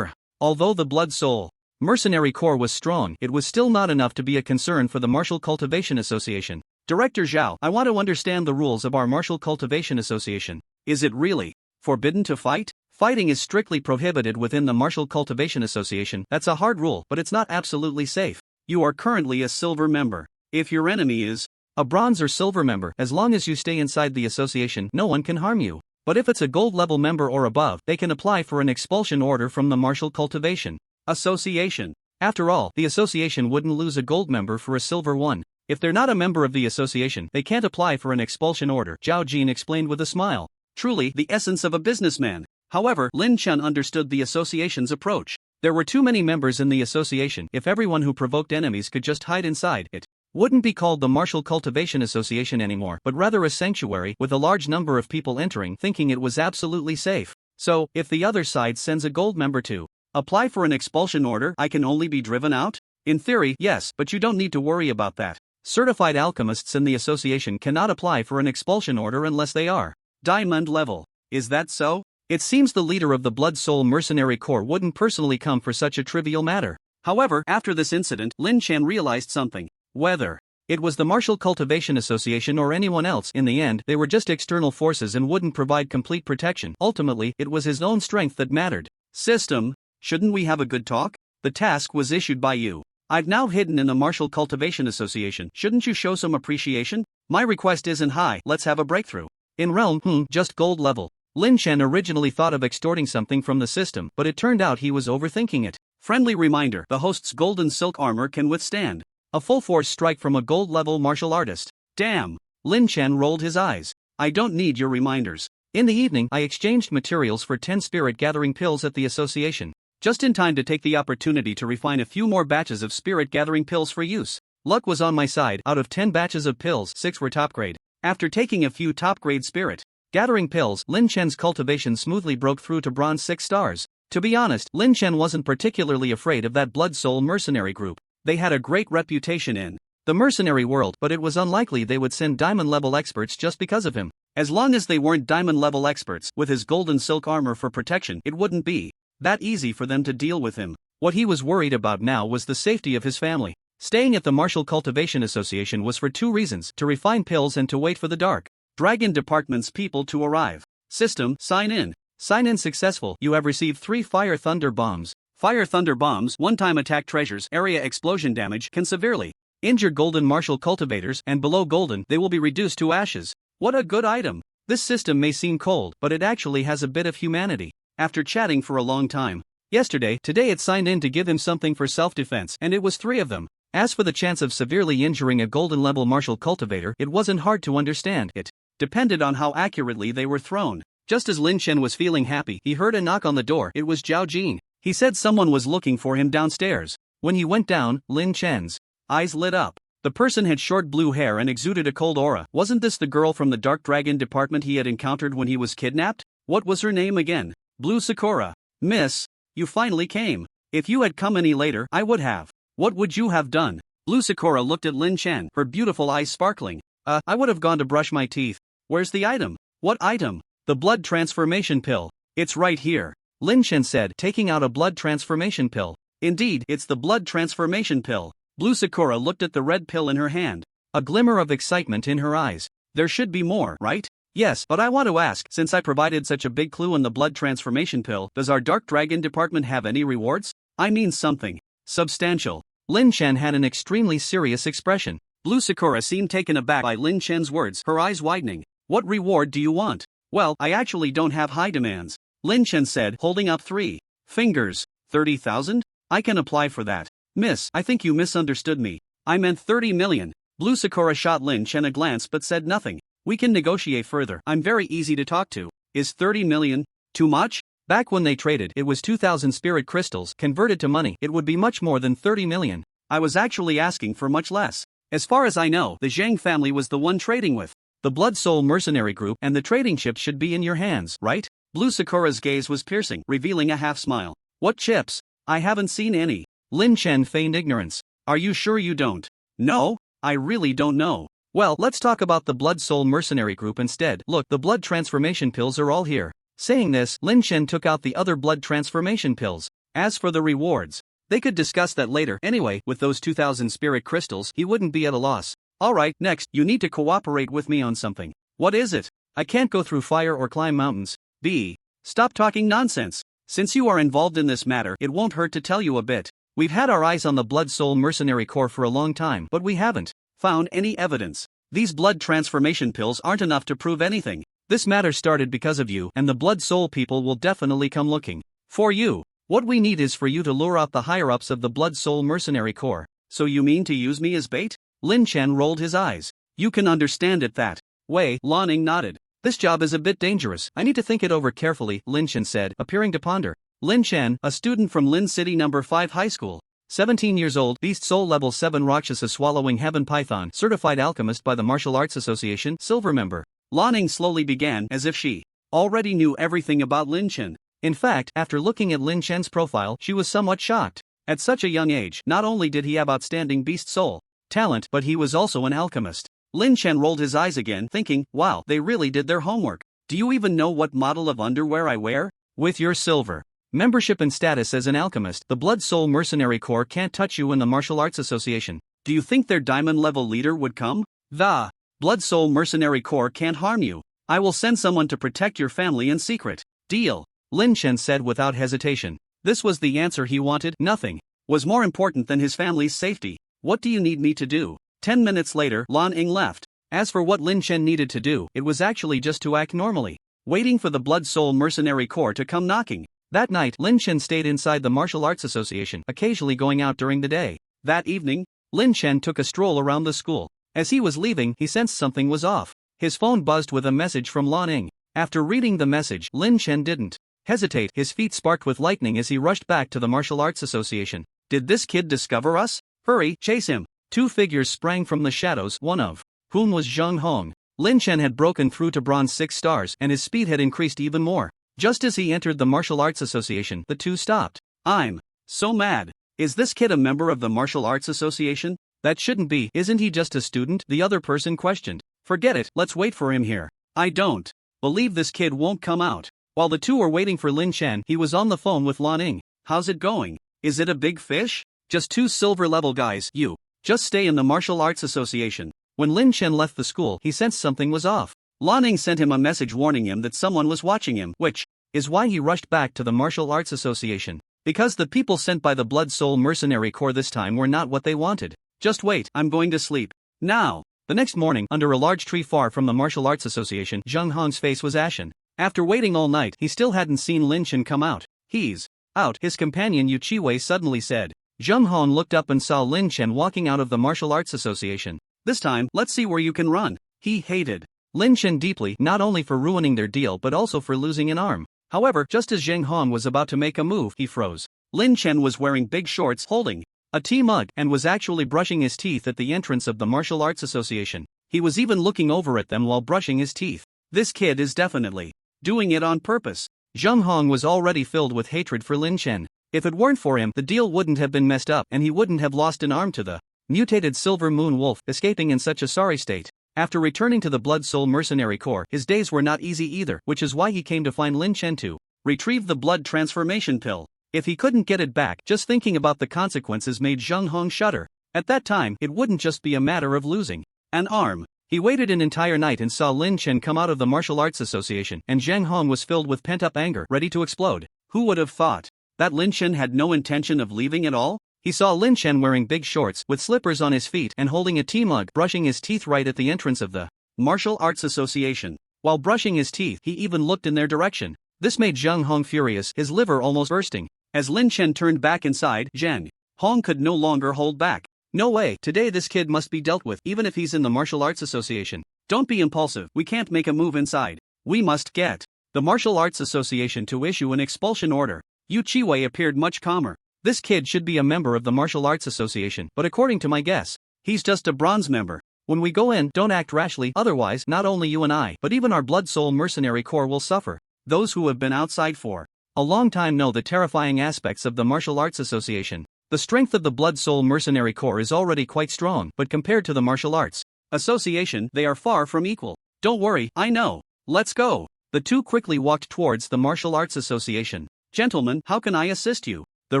Although the Blood Soul Mercenary Corps was strong, it was still not enough to be a concern for the Martial Cultivation Association. Director Zhao, I want to understand the rules of our Martial Cultivation Association. Is it really forbidden to fight? Fighting is strictly prohibited within the Martial Cultivation Association. That's a hard rule, but it's not absolutely safe. You are currently a silver member. If your enemy is A bronze or silver member, as long as you stay inside the association, no one can harm you. But if it's a gold level member or above, they can apply for an expulsion order from the martial cultivation association. After all, the association wouldn't lose a gold member for a silver one. If they're not a member of the association, they can't apply for an expulsion order, Zhao Jin explained with a smile. Truly, the essence of a businessman. However, Lin Chen understood the association's approach. There were too many members in the association. If everyone who provoked enemies could just hide inside, it wouldn't be called the Martial Cultivation Association anymore, but rather a sanctuary with a large number of people entering thinking it was absolutely safe. So, if the other side sends a gold member to apply for an expulsion order, I can only be driven out? In theory, yes, but you don't need to worry about that. Certified alchemists in the association cannot apply for an expulsion order unless they are diamond level. Is that so? It seems the leader of the Blood Soul Mercenary Corps wouldn't personally come for such a trivial matter. However, after this incident, Lin Chen realized something. Whether it was the Martial Cultivation Association or anyone else, in the end, they were just external forces and wouldn't provide complete protection. Ultimately, it was his own strength that mattered. System, shouldn't we have a good talk? The task was issued by you. I've now hidden in the Martial Cultivation Association. Shouldn't you show some appreciation? My request isn't high, let's have a breakthrough. In realm, just gold level. Lin Chen originally thought of extorting something from the system, but it turned out he was overthinking it. Friendly reminder, the host's golden silk armor can withstand a full-force strike from a gold-level martial artist. Damn! Lin Chen rolled his eyes. I don't need your reminders. In the evening, I exchanged materials for 10 spirit-gathering pills at the association. Just in time to take the opportunity to refine a few more batches of spirit-gathering pills for use. Luck was on my side. Out of 10 batches of pills, 6 were top-grade. After taking a few top-grade spirit-gathering pills, Lin Chen's cultivation smoothly broke through to bronze 6 stars. To be honest, Lin Chen wasn't particularly afraid of that Blood Soul mercenary group. They had a great reputation in the mercenary world, but it was unlikely they would send diamond-level experts just because of him. As long as they weren't diamond-level experts, with his golden silk armor for protection, it wouldn't be that easy for them to deal with him. What he was worried about now was the safety of his family. Staying at the Martial Cultivation Association was for 2 reasons: to refine pills and to wait for the Dark Dragon Department's people to arrive. System, sign in. Sign in successful. You have received 3 Fire Thunder Bombs. Fire Thunder Bombs, one-time attack treasures, area explosion damage, can severely injure golden martial cultivators, and below golden, they will be reduced to ashes. What a good item! This system may seem cold, but it actually has a bit of humanity. After chatting for a long time today it signed in to give him something for self-defense, and it was 3 of them. As for the chance of severely injuring a golden-level martial cultivator, it wasn't hard to understand. It depended on how accurately they were thrown. Just as Lin Chen was feeling happy, he heard a knock on the door. It was Zhao Jin. He said someone was looking for him downstairs. When he went down, Lin Chen's eyes lit up. The person had short blue hair and exuded a cold aura. Wasn't this the girl from the Dark Dragon Department he had encountered when he was kidnapped? What was her name again? Blue Sakura. Miss, you finally came. If you had come any later, I would have. What would you have done? Blue Sakura looked at Lin Chen, her beautiful eyes sparkling. I would have gone to brush my teeth. Where's the item? What item? The blood transformation pill. It's right here, Lin Chen said, taking out a blood transformation pill. Indeed, it's the blood transformation pill. Blue Sakura looked at the red pill in her hand. A glimmer of excitement in her eyes. There should be more, right? Yes, but I want to ask, since I provided such a big clue on the blood transformation pill, does our Dark Dragon Department have any rewards? I mean something substantial. Lin Chen had an extremely serious expression. Blue Sakura seemed taken aback by Lin Chen's words, her eyes widening. What reward do you want? Well, I actually don't have high demands, Lin Chen said, holding up 3 fingers. 30,000? I can apply for that. Miss, I think you misunderstood me. I meant 30 million. Blue Sakura shot Lin Chen a glance but said nothing. We can negotiate further. I'm very easy to talk to. Is 30 million too much? Back when they traded, it was 2,000 spirit crystals. Converted to money, it would be much more than 30 million. I was actually asking for much less. As far as I know, the Zhang family was the one trading with the Blood Soul mercenary group, and the trading chips should be in your hands, right? Blue Sakura's gaze was piercing, revealing a half smile. What chips? I haven't seen any. Lin Chen feigned ignorance. Are you sure you don't? No, I really don't know. Well, let's talk about the Blood Soul mercenary group instead. Look, the blood transformation pills are all here. Saying this, Lin Chen took out the other blood transformation pills. As for the rewards, they could discuss that later. Anyway, with those 2,000 spirit crystals, he wouldn't be at a loss. Alright, next, you need to cooperate with me on something. What is it? I can't go through fire or climb mountains. B. Stop talking nonsense. Since you are involved in this matter, it won't hurt to tell you a bit. We've had our eyes on the Blood Soul Mercenary Corps for a long time, but we haven't found any evidence These blood transformation pills aren't enough to prove anything. This matter started because of you, and the blood soul people will definitely come looking for you. What we need is for you to lure out the higher-ups of the blood soul mercenary corps. So you mean to use me as bait? Lin Chen rolled his eyes. You can understand it that way. Lanning nodded. This job is a bit dangerous. I need to think it over carefully, Lin Chen said, appearing to ponder. Lin Chen, a student from Lin City No. 5 High School. 17 years old, Beast Soul Level 7 Rakshasa Swallowing Heaven Python, certified alchemist by the Martial Arts Association, silver member. Lanning slowly began as if she already knew everything about Lin Chen. In fact, after looking at Lin Chen's profile, she was somewhat shocked. At such a young age, not only did he have outstanding Beast Soul talent, but he was also an alchemist. Lin Chen rolled his eyes again, thinking, wow, they really did their homework. Do you even know what model of underwear I wear? With your silver membership and status as an alchemist, the Blood Soul Mercenary Corps can't touch you in the Martial Arts Association. Do you think their diamond-level leader would come? The Blood Soul Mercenary Corps can't harm you. I will send someone to protect your family in secret. Deal, Lin Chen said without hesitation. This was the answer he wanted. Nothing was more important than his family's safety. What do you need me to do? 10 minutes later, Lan Ying left. As for what Lin Chen needed to do, it was actually just to act normally, waiting for the Blood Soul Mercenary Corps to come knocking. That night, Lin Chen stayed inside the Martial Arts Association, occasionally going out during the day. That evening, Lin Chen took a stroll around the school. As he was leaving, he sensed something was off. His phone buzzed with a message from Lan Ying. After reading the message, Lin Chen didn't hesitate. His feet sparked with lightning as he rushed back to the Martial Arts Association. Did this kid discover us? Hurry, chase him. Two figures sprang from the shadows, one of whom was Zheng Hong. Lin Chen had broken through to bronze 6 stars, and his speed had increased even more. Just as he entered the Martial Arts Association, the two stopped. I'm so mad. Is this kid a member of the Martial Arts Association? That shouldn't be. Isn't he just a student? The other person questioned. Forget it, let's wait for him here. I don't believe this kid won't come out. While the two were waiting for Lin Chen, he was on the phone with Lan Ying. How's it going? Is it a big fish? Just 2 silver-level guys. You just stay in the Martial Arts Association. When Lin Chen left the school, he sensed something was off. Lan Ying sent him a message warning him that someone was watching him, which is why he rushed back to the Martial Arts Association. Because the people sent by the Blood Soul Mercenary Corps this time were not what they wanted. Just wait, I'm going to sleep now. The next morning, under a large tree far from the Martial Arts Association, Zheng Hong's face was ashen. After waiting all night, he still hadn't seen Lin Chen come out. He's out, his companion Yu Chiwei suddenly said. Zheng Hong looked up and saw Lin Chen walking out of the Martial Arts Association. This time, let's see where you can run. He hated Lin Chen deeply, not only for ruining their deal but also for losing an arm. However, just as Zheng Hong was about to make a move, he froze. Lin Chen was wearing big shorts, holding a tea mug, and was actually brushing his teeth at the entrance of the Martial Arts Association. He was even looking over at them while brushing his teeth. This kid is definitely doing it on purpose. Zheng Hong was already filled with hatred for Lin Chen. If it weren't for him, the deal wouldn't have been messed up and he wouldn't have lost an arm to the mutated Silver Moon Wolf, escaping in such a sorry state. After returning to the Blood Soul Mercenary Corps, his days were not easy either, which is why he came to find Lin Chen to retrieve the blood transformation pill. If he couldn't get it back, just thinking about the consequences made Zheng Hong shudder. At that time, it wouldn't just be a matter of losing an arm. He waited an entire night and saw Lin Chen come out of the Martial Arts Association, and Zheng Hong was filled with pent-up anger, ready to explode. Who would have thought that Lin Chen had no intention of leaving at all? He saw Lin Chen wearing big shorts, with slippers on his feet and holding a tea mug, brushing his teeth right at the entrance of the Martial Arts Association. While brushing his teeth, he even looked in their direction. This made Zheng Hong furious, his liver almost bursting. As Lin Chen turned back inside, Zheng Hong could no longer hold back. No way, today this kid must be dealt with, even if he's in the Martial Arts Association. Don't be impulsive, we can't make a move inside. We must get the Martial Arts Association to issue an expulsion order. Yu Chiwei appeared much calmer. This kid should be a member of the Martial Arts Association, but according to my guess, he's just a bronze member. When we go in, don't act rashly, otherwise, not only you and I, but even our Blood Soul Mercenary Corps will suffer. Those who have been outside for a long time know the terrifying aspects of the Martial Arts Association. The strength of the Blood Soul Mercenary Corps is already quite strong, but compared to the Martial Arts Association, they are far from equal. Don't worry, I know. Let's go. The two quickly walked towards the Martial Arts Association. Gentlemen, how can I assist you? The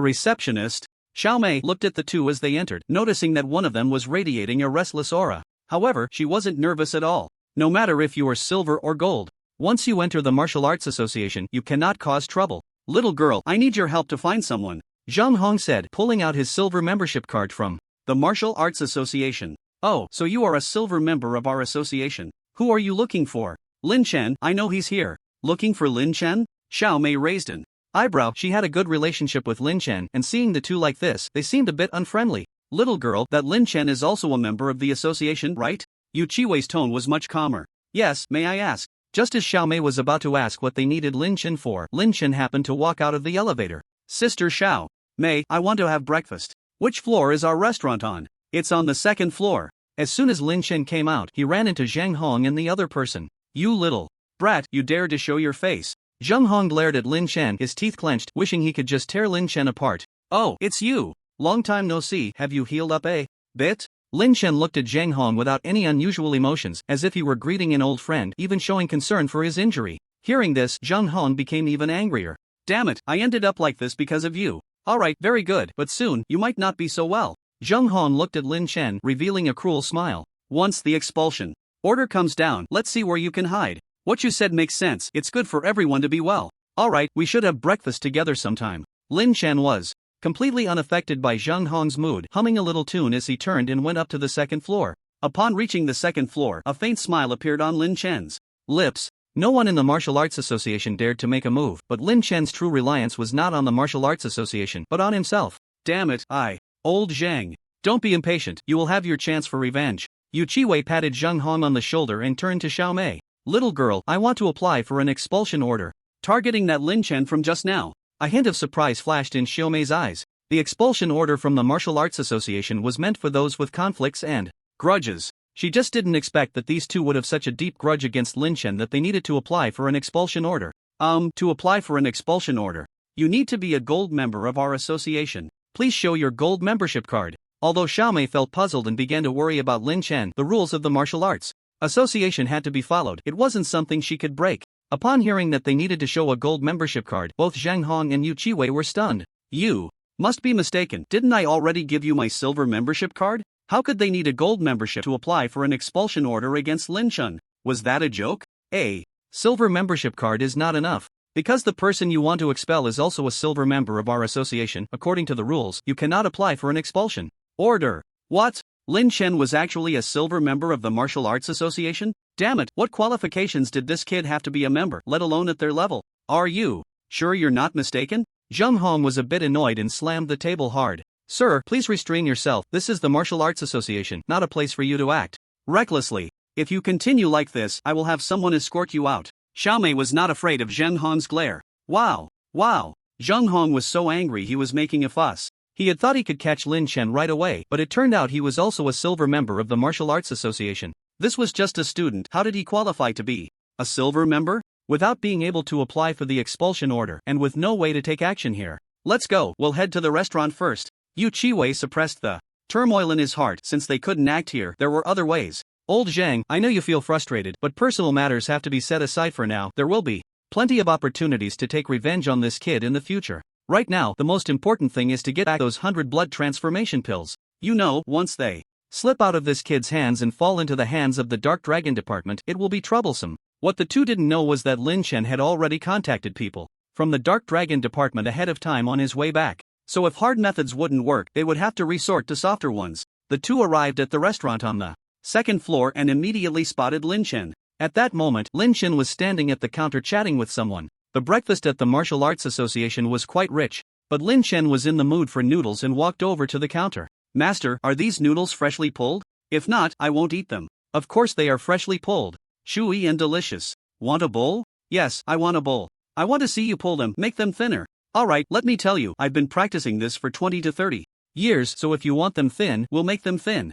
receptionist, Xiaomei, looked at the two as they entered, noticing that one of them was radiating a restless aura. However, she wasn't nervous at all. No matter if you are silver or gold, once you enter the Martial Arts Association, you cannot cause trouble. Little girl, I need your help to find someone, Zheng Hong said, pulling out his silver membership card from the Martial Arts Association. Oh, so you are a silver member of our association. Who are you looking for? Lin Chen, I know he's here. Looking for Lin Chen? Xiao Mei raised an eyebrow. She had a good relationship with Lin Chen, and seeing the two like this, they seemed a bit unfriendly. Little girl, that Lin Chen is also a member of the association, right? Yu Qiwei's tone was much calmer. Yes, may I ask? Just as Xiao Mei was about to ask what they needed Lin Chen for, Lin Chen happened to walk out of the elevator. Sister Xiao Mei, I want to have breakfast. Which floor is our restaurant on? It's on the second floor. As soon as Lin Chen came out, he ran into Zhang Hong and the other person. You little brat, you dared to show your face. Zhang Hong glared at Lin Chen, his teeth clenched, wishing he could just tear Lin Chen apart. Oh, it's you. Long time no see, have you healed up a bit? Lin Chen looked at Zhang Hong without any unusual emotions, as if he were greeting an old friend, even showing concern for his injury. Hearing this, Zhang Hong became even angrier. Damn it, I ended up like this because of you. Alright, very good, but soon, you might not be so well. Zhang Hong looked at Lin Chen, revealing a cruel smile. Once the expulsion order comes down, let's see where you can hide. What you said makes sense, it's good for everyone to be well. Alright, we should have breakfast together sometime. Lin Chen was completely unaffected by Zhang Hong's mood, humming a little tune as he turned and went up to the second floor. Upon reaching the second floor, a faint smile appeared on Lin Chen's lips. No one in the Martial Arts Association dared to make a move, but Lin Chen's true reliance was not on the Martial Arts Association, but on himself. Damn it, old Zhang. Don't be impatient, you will have your chance for revenge. Yu Qiwei patted Zhang Hong on the shoulder and turned to Xiao Mei. Little girl, I want to apply for an expulsion order. Targeting that Lin Chen from just now. A hint of surprise flashed in Xiao Mei's eyes. The expulsion order from the Martial Arts Association was meant for those with conflicts and grudges. She just didn't expect that these two would have such a deep grudge against Lin Chen that they needed to apply for an expulsion order. To apply for an expulsion order, you need to be a gold member of our association. Please show your gold membership card. Although Xiao Mei felt puzzled and began to worry about Lin Chen, the rules of the martial arts association had to be followed. It wasn't something she could break. Upon hearing that they needed to show a gold membership card, both Zhang Hong and Yu Qiwei were stunned. You must be mistaken. Didn't I already give you my silver membership card? How could they need a gold membership to apply for an expulsion order against Lin Chen? Was that a joke? A silver membership card is not enough. Because the person you want to expel is also a silver member of our association, according to the rules, you cannot apply for an expulsion order. What? Lin Chen was actually a silver member of the Martial Arts Association? Damn it, what qualifications did this kid have to be a member, let alone at their level? Are you sure you're not mistaken? Zhang Hong was a bit annoyed and slammed the table hard. Sir, please restrain yourself. This is the Martial Arts Association, not a place for you to act recklessly. If you continue like this, I will have someone escort you out. Xiao Mei was not afraid of Zhang Hong's glare. Wow. Zhang Hong was so angry he was making a fuss. He had thought he could catch Lin Chen right away, but it turned out he was also a silver member of the Martial Arts Association. This was just a student. How did he qualify to be a silver member? Without being able to apply for the expulsion order, and with no way to take action here. Let's go, we'll head to the restaurant first. Yu Qiwei suppressed the turmoil in his heart. Since they couldn't act here, there were other ways. Old Zhang, I know you feel frustrated, but personal matters have to be set aside for now. There will be plenty of opportunities to take revenge on this kid in the future. Right now, the most important thing is to get those 100 blood transformation pills. You know, once they slip out of this kid's hands and fall into the hands of the Dark Dragon Department, it will be troublesome. What the two didn't know was that Lin Chen had already contacted people from the Dark Dragon Department ahead of time on his way back. So if hard methods wouldn't work, they would have to resort to softer ones. The two arrived at the restaurant on the second floor and immediately spotted Lin Chen. At that moment, Lin Chen was standing at the counter chatting with someone. The breakfast at the Martial Arts Association was quite rich, but Lin Chen was in the mood for noodles and walked over to the counter. Master, are these noodles freshly pulled? If not, I won't eat them. Of course they are freshly pulled. Chewy and delicious. Want a bowl? Yes, I want a bowl. I want to see you pull them, make them thinner. Alright, let me tell you, I've been practicing this for 20 to 30 years, so if you want them thin, we'll make them thin.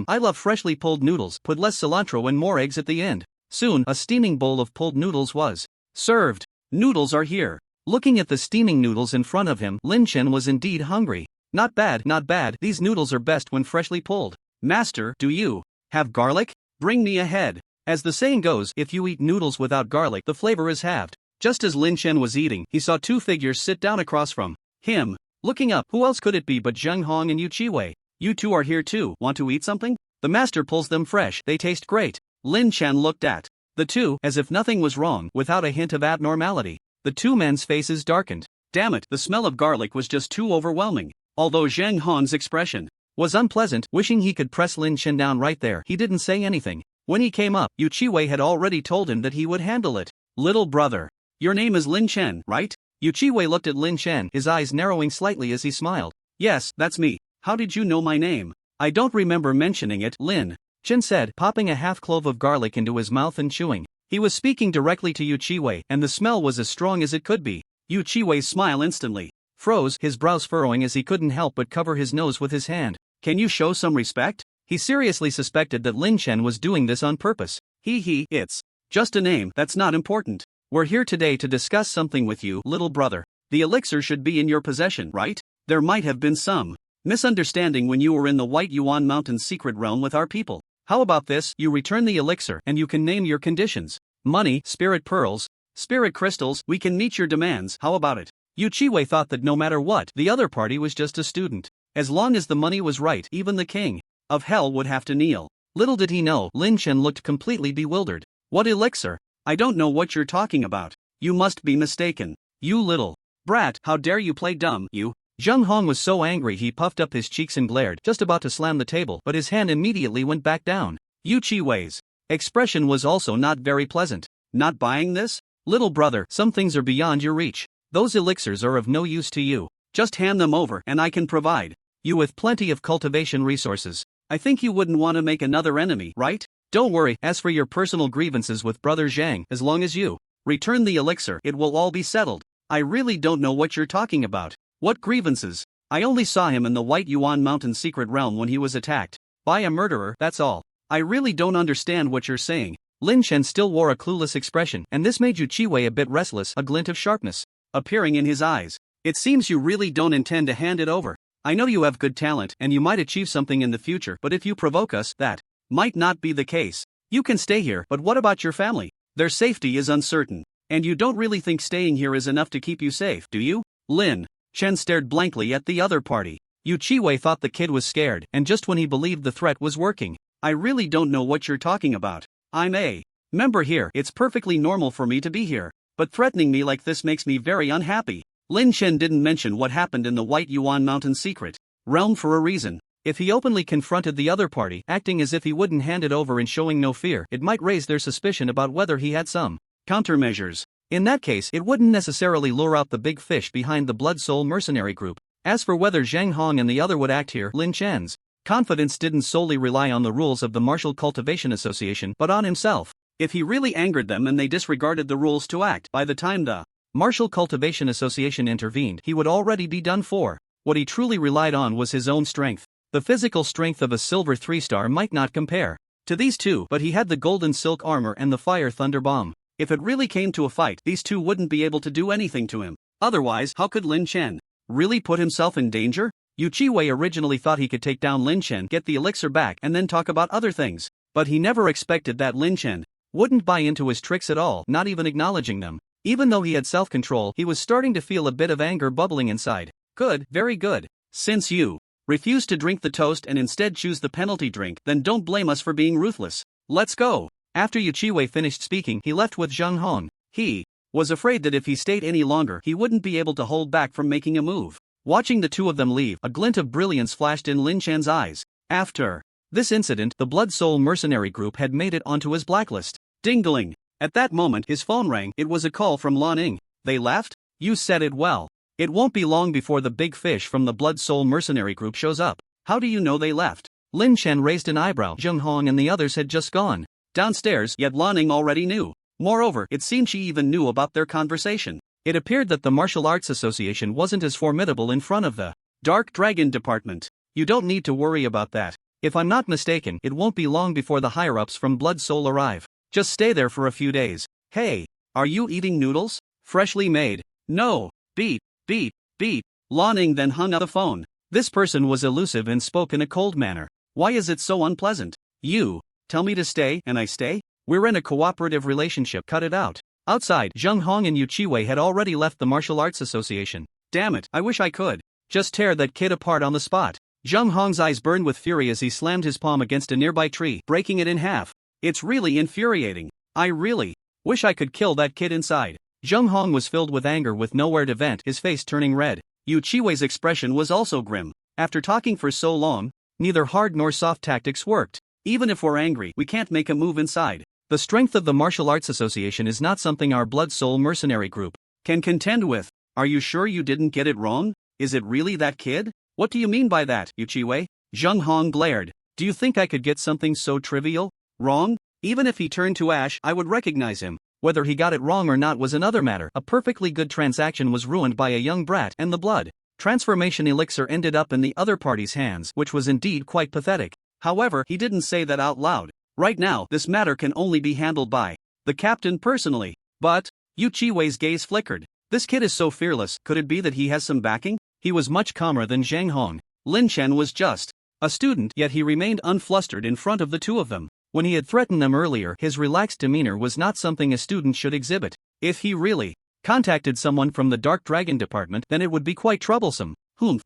I love freshly pulled noodles, put less cilantro and more eggs at the end. Soon, a steaming bowl of pulled noodles was served. Noodles are here. Looking at the steaming noodles in front of him, Lin Chen was indeed hungry. Not bad, these noodles are best when freshly pulled. Master, do you have garlic? Bring me a head. As the saying goes, if you eat noodles without garlic, the flavor is halved. Just as Lin Chen was eating, he saw two figures sit down across from him. Looking up, who else could it be but Zhang Hong and Yu Qiwei? You two are here too, want to eat something? The master pulls them fresh, they taste great. Lin Chen looked at the two, as if nothing was wrong, without a hint of abnormality. The two men's faces darkened. Damn it, the smell of garlic was just too overwhelming. Although Zhang Hong's expression was unpleasant, wishing he could press Lin Chen down right there. He didn't say anything. When he came up, Yu Chiwei had already told him that he would handle it. Little brother. Your name is Lin Chen, right? Yu Chiwei looked at Lin Chen, his eyes narrowing slightly as he smiled. Yes, that's me. How did you know my name? I don't remember mentioning it, Lin Chen said, popping a half clove of garlic into his mouth and chewing. He was speaking directly to Yu Chiwei, and the smell was as strong as it could be. Yu Chiwei's smile instantly froze, his brows furrowing as he couldn't help but cover his nose with his hand. Can you show some respect? He seriously suspected that Lin Chen was doing this on purpose. It's just a name, that's not important. We're here today to discuss something with you, little brother. The elixir should be in your possession, right? There might have been some misunderstanding when you were in the White Yuan Mountains secret realm with our people. How about this? You return the elixir and you can name your conditions. Money, spirit pearls, spirit crystals, we can meet your demands, how about it? Yu Chiwei thought that no matter what, the other party was just a student. As long as the money was right, even the king of hell would have to kneel. Little did he know, Lin Chen looked completely bewildered. What elixir? I don't know what you're talking about. You must be mistaken. You little brat, how dare you play dumb, you? Zheng Hong was so angry he puffed up his cheeks and glared, just about to slam the table, but his hand immediately went back down. Yu Chiwei's expression was also not very pleasant. Not buying this? Little brother, some things are beyond your reach. Those elixirs are of no use to you. Just hand them over and I can provide you with plenty of cultivation resources. I think you wouldn't want to make another enemy, right? Don't worry, as for your personal grievances with Brother Zhang, as long as you return the elixir, it will all be settled. I really don't know what you're talking about. What grievances? I only saw him in the White Yuan Mountain secret realm when he was attacked by a murderer, that's all. I really don't understand what you're saying. Lin Chen still wore a clueless expression, and this made Yu Chiwei a bit restless, a glint of sharpness appearing in his eyes. It seems you really don't intend to hand it over. I know you have good talent and you might achieve something in the future, but if you provoke us, that might not be the case. You can stay here, but what about your family? Their safety is uncertain. And you don't really think staying here is enough to keep you safe, do you? Lin Chen stared blankly at the other party. Yu Chiwei thought the kid was scared, and just when he believed the threat was working. I really don't know what you're talking about. I'm a member here, it's perfectly normal for me to be here. But threatening me like this makes me very unhappy. Lin Chen didn't mention what happened in the White Yuan Mountain secret realm for a reason. If he openly confronted the other party, acting as if he wouldn't hand it over and showing no fear, it might raise their suspicion about whether he had some countermeasures. In that case, it wouldn't necessarily lure out the big fish behind the Blood Soul mercenary group. As for whether Zhang Hong and the other would act here, Lin Chen's confidence didn't solely rely on the rules of the Martial Cultivation Association but on himself. If he really angered them and they disregarded the rules to act, by the time the Martial Cultivation Association intervened, he would already be done for. What he truly relied on was his own strength. The physical strength of a silver 3-star might not compare to these two, but he had the golden silk armor and the fire thunder bomb. If it really came to a fight, these two wouldn't be able to do anything to him. Otherwise, how could Lin Chen really put himself in danger? Yu Chiwei originally thought he could take down Lin Chen, get the elixir back, and then talk about other things. But he never expected that Lin Chen wouldn't buy into his tricks at all, not even acknowledging them. Even though he had self-control, he was starting to feel a bit of anger bubbling inside. Good, very good. Since you refuse to drink the toast and instead choose the penalty drink, then don't blame us for being ruthless. Let's go. After Yu Chiwei finished speaking, he left with Zheng Hong. He was afraid that if he stayed any longer, he wouldn't be able to hold back from making a move. Watching the two of them leave, a glint of brilliance flashed in Lin Chan's eyes. After this incident, the Blood Soul mercenary group had made it onto his blacklist. Ding-dling. At that moment, his phone rang. It was a call from Lan Ning. They left? You said it well. It won't be long before the big fish from the Blood Soul mercenary group shows up. How do you know they left? Lin Chen raised an eyebrow. Zheng Hong and the others had just gone downstairs, yet Lan Ning already knew. Moreover, it seemed she even knew about their conversation. It appeared that the Martial Arts Association wasn't as formidable in front of the Dark Dragon Department. You don't need to worry about that. If I'm not mistaken, it won't be long before the higher-ups from Blood Soul arrive. Just stay there for a few days. Hey, are you eating noodles? Freshly made. No. Beep, beep, beep. Lan Ning then hung up the phone. This person was elusive and spoke in a cold manner. Why is it so unpleasant? You tell me to stay, and I stay? We're in a cooperative relationship, cut it out. Outside, Zheng Hong and Yu Chiwei had already left the Martial Arts Association. Damn it, I wish I could just tear that kid apart on the spot. Zheng Hong's eyes burned with fury as he slammed his palm against a nearby tree, breaking it in half. It's really infuriating. I really wish I could kill that kid inside. Zheng Hong was filled with anger with nowhere to vent, his face turning red. Yu Chiwei's expression was also grim. After talking for so long, neither hard nor soft tactics worked. Even if we're angry, we can't make a move inside. The strength of the Martial Arts Association is not something our blood soul mercenary group can contend with. Are you sure you didn't get it wrong? Is it really that kid? What do you mean by that, Uchiwei? Zheng Hong glared. Do you think I could get something so trivial wrong? Even if he turned to ash, I would recognize him. Whether he got it wrong or not was another matter. A perfectly good transaction was ruined by a young brat, and the blood transformation elixir ended up in the other party's hands, which was indeed quite pathetic. However, he didn't say that out loud. Right now, this matter can only be handled by the captain personally. But Uchiwei's gaze flickered. This kid is so fearless, could it be that he has some backing? He was much calmer than Zhang Hong. Lin Chen was just a student, yet he remained unflustered in front of the two of them. When he had threatened them earlier, his relaxed demeanor was not something a student should exhibit. If he really contacted someone from the Dark Dragon Department, then it would be quite troublesome.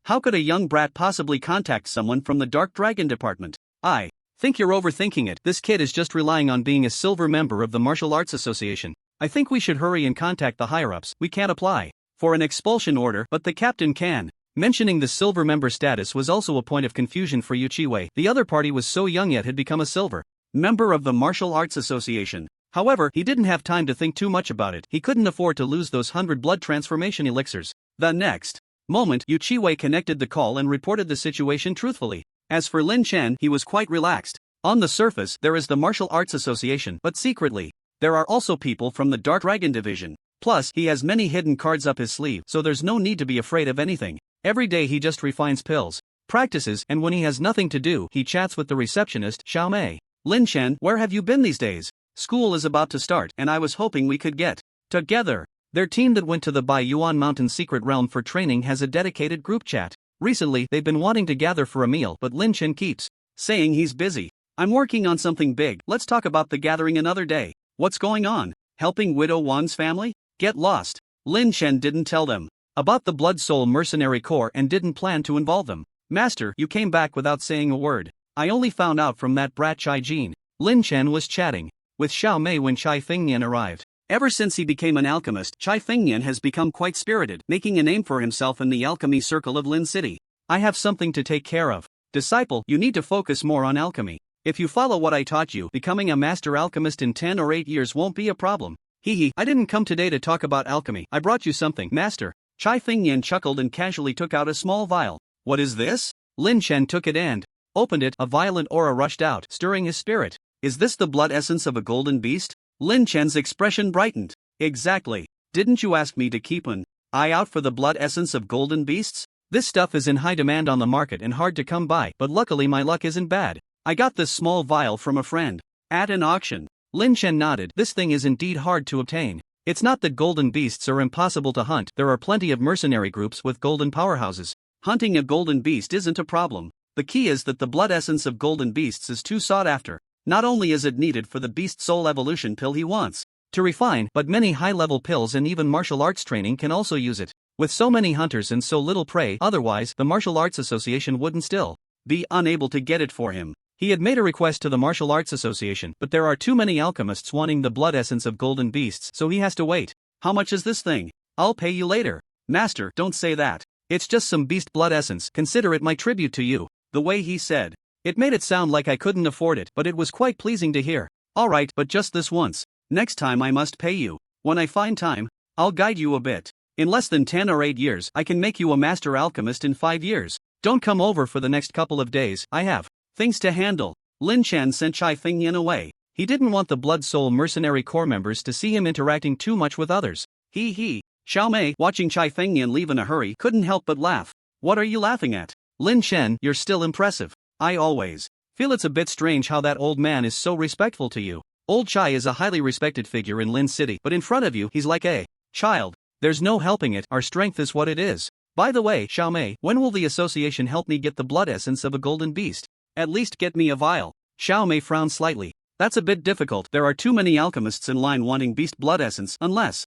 How could a young brat possibly contact someone from the Dark Dragon Department? I think you're overthinking it. This kid is just relying on being a silver member of the Martial Arts Association. I think we should hurry and contact the higher-ups. We can't apply for an expulsion order, but the captain can. Mentioning the silver member status was also a point of confusion for Uchiwei. The other party was so young yet had become a silver member of the Martial Arts Association. However, he didn't have time to think too much about it. He couldn't afford to lose those 100 blood transformation elixirs. The next moment, Uchiwei connected the call and reported the situation truthfully. As for Lin Chen, he was quite relaxed. On the surface, there is the Martial Arts Association, but secretly, there are also people from the Dark Dragon Division. Plus, he has many hidden cards up his sleeve, so there's no need to be afraid of anything. Every day he just refines pills, practices, and when he has nothing to do, he chats with the receptionist, Xiao Mei. Lin Chen, where have you been these days? School is about to start, and I was hoping we could get together. Their team that went to the Bai Yuan Mountain Secret Realm for training has a dedicated group chat. Recently, they've been wanting to gather for a meal, but Lin Chen keeps saying he's busy. I'm working on something big. Let's talk about the gathering another day. What's going on? Helping Widow Wan's family? Get lost. Lin Chen didn't tell them about the Blood Soul Mercenary Corps and didn't plan to involve them. Master, you came back without saying a word. I only found out from that brat Chai Jin. Lin Chen was chatting with Xiao Mei when Chai Fengnian arrived. Ever since he became an alchemist, Chai Fengnian has become quite spirited, making a name for himself in the alchemy circle of Lin City. I have something to take care of. Disciple, you need to focus more on alchemy. If you follow what I taught you, becoming a master alchemist in 10 or 8 years won't be a problem. I didn't come today to talk about alchemy. I brought you something, master. Chai Fengnian chuckled and casually took out a small vial. What is this? Lin Chen took it and opened it. A violent aura rushed out, stirring his spirit. Is this the blood essence of a golden beast? Lin Chen's expression brightened. Exactly. Didn't you ask me to keep an eye out for the blood essence of golden beasts? This stuff is in high demand on the market and hard to come by, but luckily my luck isn't bad. I got this small vial from a friend at an auction. Lin Chen nodded. This thing is indeed hard to obtain. It's not that golden beasts are impossible to hunt. There are plenty of mercenary groups with golden powerhouses. Hunting a golden beast isn't a problem. The key is that the blood essence of golden beasts is too sought after. Not only is it needed for the beast soul evolution pill he wants to refine, but many high-level pills and even martial arts training can also use it. With so many hunters and so little prey, otherwise the Martial Arts Association wouldn't still be unable to get it for him. He had made a request to the Martial Arts Association, but there are too many alchemists wanting the blood essence of golden beasts, so he has to wait. How much is this thing? I'll pay you later. Master, don't say that. It's just some beast blood essence. Consider it my tribute to you. The way he said it made it sound like I couldn't afford it, but it was quite pleasing to hear. Alright, but just this once. Next time I must pay you. When I find time, I'll guide you a bit. In less than 10 or 8 years, I can make you a master alchemist in 5 years. Don't come over for the next couple of days, I have things to handle. Lin Chen sent Chai Fengnian away. He didn't want the Blood Soul Mercenary Corps members to see him interacting too much with others. Xiao Mei, watching Chai Fengnian leave in a hurry, couldn't help but laugh. What are you laughing at? Lin Chen, you're still impressive. I always feel it's a bit strange how that old man is so respectful to you. Old Chai is a highly respected figure in Lin City, but in front of you he's like a child. There's no helping it, our strength is what it is. By the way, Xiao Mei, when will the association help me get the blood essence of a golden beast? At least get me a vial. Xiao Mei frowned slightly. That's a bit difficult. There are too many alchemists in line wanting beast blood essence, unless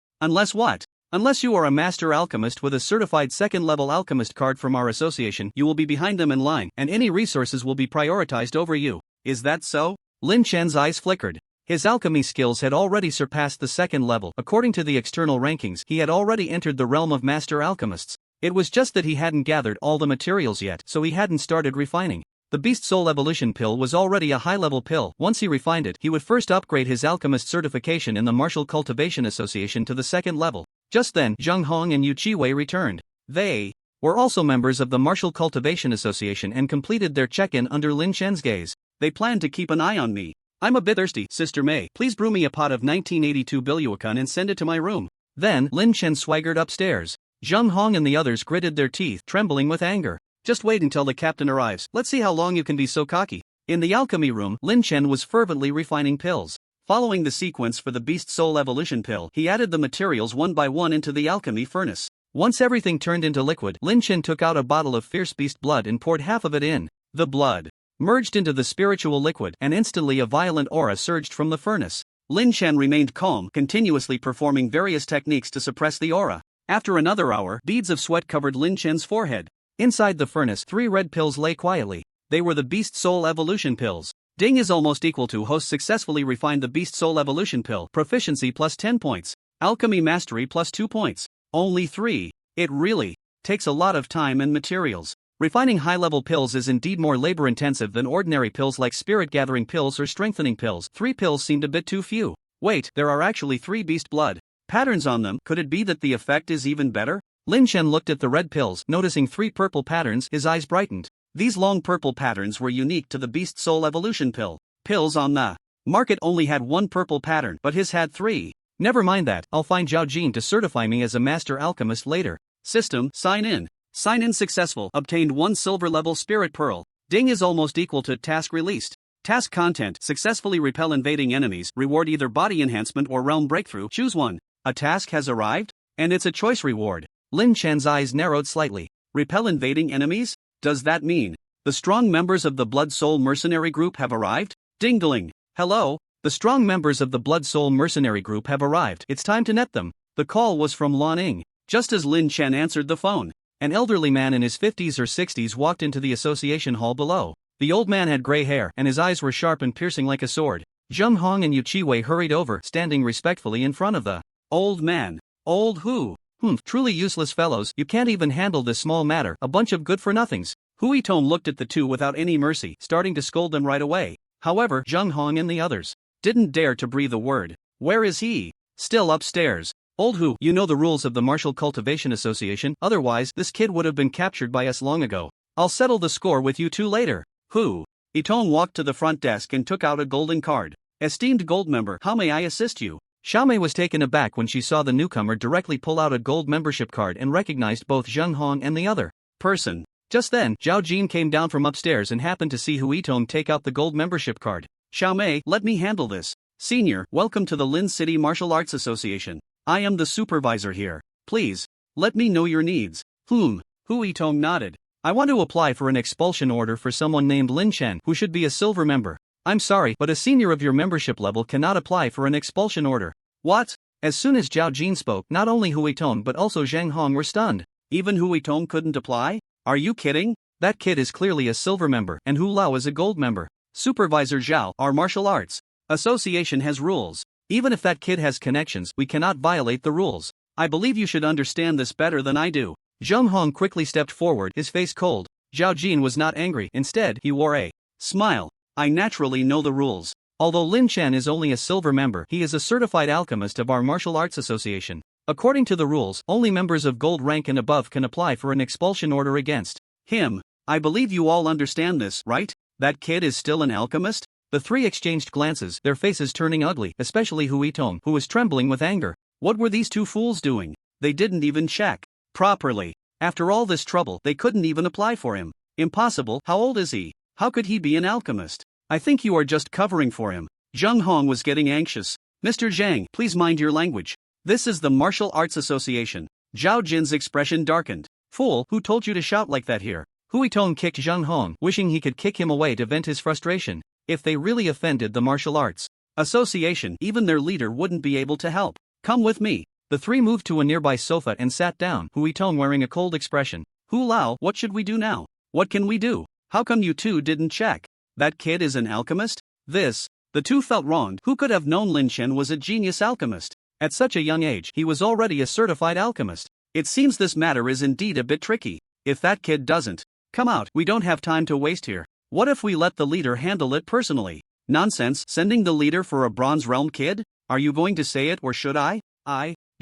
what? Unless you are a master alchemist with a certified second-level alchemist card from our association, you will be behind them in line, and any resources will be prioritized over you. Is that so? Lin Chen's eyes flickered. His alchemy skills had already surpassed the second level. According to the external rankings, he had already entered the realm of master alchemists. It was just that he hadn't gathered all the materials yet, so he hadn't started refining. The Beast Soul Evolution pill was already a high-level pill. Once he refined it, he would first upgrade his alchemist certification in the Martial Cultivation Association to the second level. Just then, Zheng Hong and Yu Chiwei returned. They were also members of the Martial Cultivation Association and completed their check-in under Lin Shen's gaze. They planned to keep an eye on me. I'm a bit thirsty, Sister May. Please brew me a pot of 1982 Bilyuakan and send it to my room. Then, Lin Shen swaggered upstairs. Zheng Hong and the others gritted their teeth, trembling with anger. Just wait until the captain arrives. Let's see how long you can be so cocky. In the alchemy room, Lin Shen was fervently refining pills. Following the sequence for the Beast Soul Evolution pill, he added the materials one by one into the alchemy furnace. Once everything turned into liquid, Lin Shen took out a bottle of fierce beast blood and poured half of it in. The blood merged into the spiritual liquid, and instantly a violent aura surged from the furnace. Lin Shen remained calm, continuously performing various techniques to suppress the aura. After another hour, beads of sweat covered Lin Shen's forehead. Inside the furnace, 3 red pills lay quietly. They were the Beast Soul Evolution pills. Ding is almost equal to host successfully refined the Beast Soul Evolution pill. Proficiency plus 10 points. Alchemy mastery plus 2 points. Only 3. It really takes a lot of time and materials. Refining high-level pills is indeed more labor-intensive than ordinary pills like spirit-gathering pills or strengthening pills. 3 pills seemed a bit too few. Wait, there are actually 3 beast blood patterns on them. Could it be that the effect is even better? Lin Shen looked at the red pills, noticing 3 purple patterns. His eyes brightened. These long purple patterns were unique to the Beast Soul Evolution pill. Pills on the market only had 1 purple pattern, but his had 3. Never mind that, I'll find Zhao Jin to certify me as a master alchemist later. System, sign in. Sign in successful. Obtained 1 silver level spirit pearl. Ding is almost equal to task released. Task content, successfully repel invading enemies, reward either body enhancement or realm breakthrough. Choose one. A task has arrived? And it's a choice reward. Lin Shen's eyes narrowed slightly. Repel invading enemies? Does that mean the strong members of the Blood Soul Mercenary Group have arrived? Ding-dling. Hello? The strong members of the Blood Soul Mercenary Group have arrived. It's time to net them. The call was from Lan Ing. Just as Lin Shen answered the phone, an elderly man in his 50s or 60s walked into the association hall below. The old man had gray hair, and his eyes were sharp and piercing like a sword. Zheng Hong and Yu Chiwei hurried over, standing respectfully in front of the old man. Old who? Truly useless fellows, you can't even handle this small matter, a bunch of good-for-nothings. Hui Tong looked at the two without any mercy, starting to scold them right away. However, Zheng Hong and the others didn't dare to breathe a word. Where is he? Still upstairs. Old Hu, you know the rules of the Martial Cultivation Association, otherwise this kid would have been captured by us long ago. I'll settle the score with you two later. Hu Itong walked to the front desk and took out a golden card. Esteemed gold member, how may I assist you? Xiaomei was taken aback when she saw the newcomer directly pull out a gold membership card and recognized both Zheng Hong and the other person. Just then, Zhao Jin came down from upstairs and happened to see Hu Itong take out the gold membership card. Xiaomei, let me handle this. Senior, welcome to the Lin City Martial Arts Association. I am the supervisor here. Please, let me know your needs. Hu Itong nodded. I want to apply for an expulsion order for someone named Lin Shen who should be a silver member. I'm sorry, but a senior of your membership level cannot apply for an expulsion order. What? As soon as Zhao Jin spoke, not only Hu Itong but also Zheng Hong were stunned. Even Hu Itong couldn't apply? Are you kidding? That kid is clearly a silver member, and Hu Lao is a gold member. Supervisor Zhao, our martial arts association has rules. Even if that kid has connections, we cannot violate the rules. I believe you should understand this better than I do. Zheng Hong quickly stepped forward, his face cold. Zhao Jin was not angry, instead, he wore a smile. I naturally know the rules. Although Lin Shen is only a silver member, he is a certified alchemist of our martial arts association. According to the rules, only members of gold rank and above can apply for an expulsion order against him. I believe you all understand this, right? That kid is still an alchemist? The three exchanged glances, their faces turning ugly, especially Hu Itong, who was trembling with anger. What were these two fools doing? They didn't even check properly. After all this trouble, they couldn't even apply for him. Impossible. How old is he? How could he be an alchemist? I think you are just covering for him. Zheng Hong was getting anxious. Mr. Zhang, please mind your language. This is the Martial Arts Association. Zhao Jin's expression darkened. Fool, who told you to shout like that here? Hu Itong kicked Zheng Hong, wishing he could kick him away to vent his frustration. If they really offended the Martial Arts Association, even their leader wouldn't be able to help. Come with me. The three moved to a nearby sofa and sat down, Hu Itong wearing a cold expression. Hu Lao, what should we do now? What can we do? How come you two didn't check? That kid is an alchemist? The two felt wronged. Who could have known Lin Shen was a genius alchemist? At such a young age, he was already a certified alchemist. It seems this matter is indeed a bit tricky. If that kid doesn't come out, we don't have time to waste here. What if we let the leader handle it personally? Nonsense, sending the leader for a Bronze Realm kid? Are you going to say it or should I?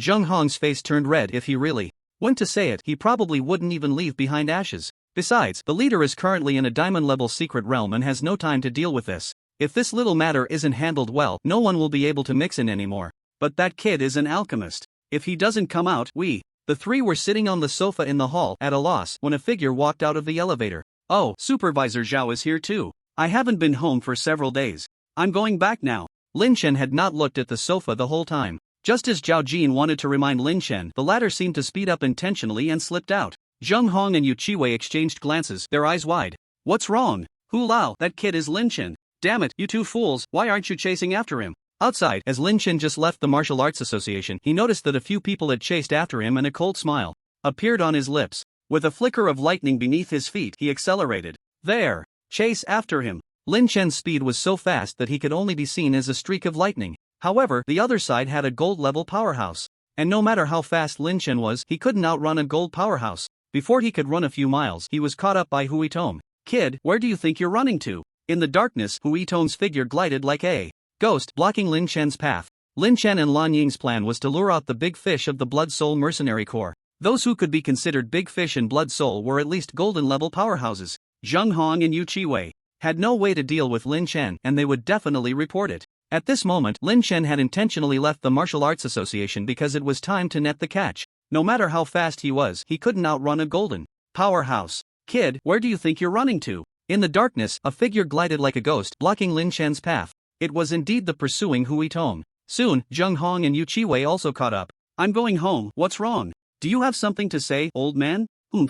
Zheng Hong's face turned red. If he really went to say it, he probably wouldn't even leave behind ashes. Besides, the leader is currently in a diamond-level secret realm and has no time to deal with this. If this little matter isn't handled well, no one will be able to mix in anymore. But that kid is an alchemist. If he doesn't come out, The three were sitting on the sofa in the hall at a loss when a figure walked out of the elevator. Oh, Supervisor Zhao is here too. I haven't been home for several days. I'm going back now. Lin Chen had not looked at the sofa the whole time. Just as Zhao Jin wanted to remind Lin Chen, the latter seemed to speed up intentionally and slipped out. Zheng Hong and Yu Qiwei exchanged glances, their eyes wide. What's wrong? Hu Lao, that kid is Lin Chen. Damn it, you two fools, why aren't you chasing after him? Outside, as Lin Chen just left the Martial Arts Association, he noticed that a few people had chased after him and a cold smile appeared on his lips. With a flicker of lightning beneath his feet, he accelerated. There! Chase after him! Lin Chen's speed was so fast that he could only be seen as a streak of lightning. However, the other side had a gold-level powerhouse. And no matter how fast Lin Chen was, he couldn't outrun a gold powerhouse. Before he could run a few miles, he was caught up by Hui Tong. Kid, where do you think you're running to? In the darkness, Hui Tong's figure glided like a ghost, blocking Lin Chen's path. Lin Chen and Lan Ying's plan was to lure out the big fish of the Blood Soul Mercenary Corps. Those who could be considered big fish in Blood Soul were at least golden-level powerhouses. Zheng Hong and Yu Qiwei had no way to deal with Lin Chen, and they would definitely report it. At this moment, Lin Chen had intentionally left the Martial Arts Association because it was time to net the catch. No matter how fast he was, he couldn't outrun a golden powerhouse. Kid, where do you think you're running to? In the darkness, a figure glided like a ghost, blocking Lin Chen's path. It was indeed the pursuing Hui Tong. Soon, Zheng Hong and Yu Qiwei also caught up. I'm going home, what's wrong? Do you have something to say, old man?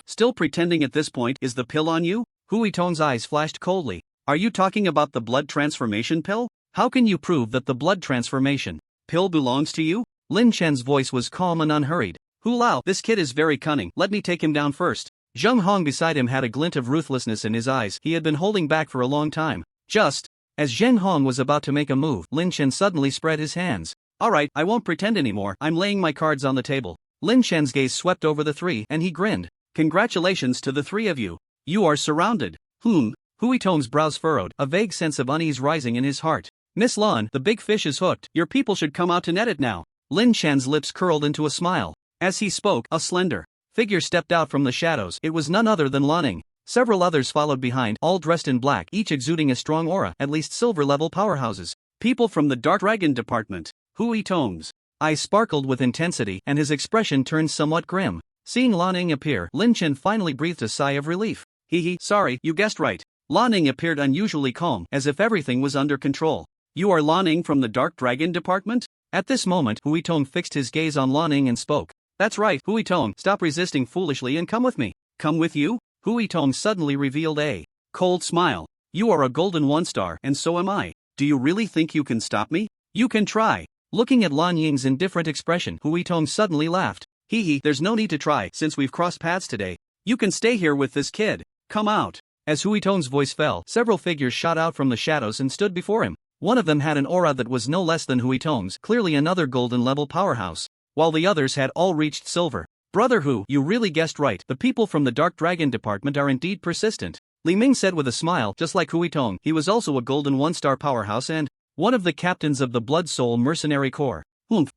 Still pretending at this point, is the pill on you? Hui Tong's eyes flashed coldly. Are you talking about the blood transformation pill? How can you prove that the blood transformation pill belongs to you? Lin Chen's voice was calm and unhurried. Hu Lao, this kid is very cunning, let me take him down first. Zheng Hong beside him had a glint of ruthlessness in his eyes he had been holding back for a long time. As Zheng Hong was about to make a move, Lin Chen suddenly spread his hands. Alright, I won't pretend anymore, I'm laying my cards on the table. Lin Chen's gaze swept over the three and he grinned. Congratulations to the three of you. You are surrounded. Hui Tong's brows furrowed, a vague sense of unease rising in his heart. Miss Lan, the big fish is hooked, your people should come out to net it now. Lin Chen's lips curled into a smile. As he spoke, a slender figure stepped out from the shadows. It was none other than Lanning. Several others followed behind, all dressed in black, each exuding a strong aura, at least silver-level powerhouses. People from the Dark Dragon Department. Hui Tong's eyes sparkled with intensity, and his expression turned somewhat grim. Seeing Lanning appear, Lin Chen finally breathed a sigh of relief. Sorry, you guessed right. Lanning appeared unusually calm, as if everything was under control. You are Lanning from the Dark Dragon Department? At this moment, Hui Tong fixed his gaze on Lanning and spoke. That's right, Hui Tong, stop resisting foolishly and come with me. Come with you? Hui Tong suddenly revealed a cold smile. You are a golden one-star, and so am I. Do you really think you can stop me? You can try. Looking at Lan Ying's indifferent expression, Hui Tong suddenly laughed. There's no need to try, since we've crossed paths today. You can stay here with this kid. Come out. As Hui Tong's voice fell, several figures shot out from the shadows and stood before him. One of them had an aura that was no less than Hui Tong's, clearly another golden-level powerhouse, while the others had all reached silver. Brother Hu, you really guessed right, the people from the Dark Dragon Department are indeed persistent. Li Ming said with a smile. Just like Hui Tong, he was also a golden one-star powerhouse and one of the captains of the Blood Soul Mercenary Corps.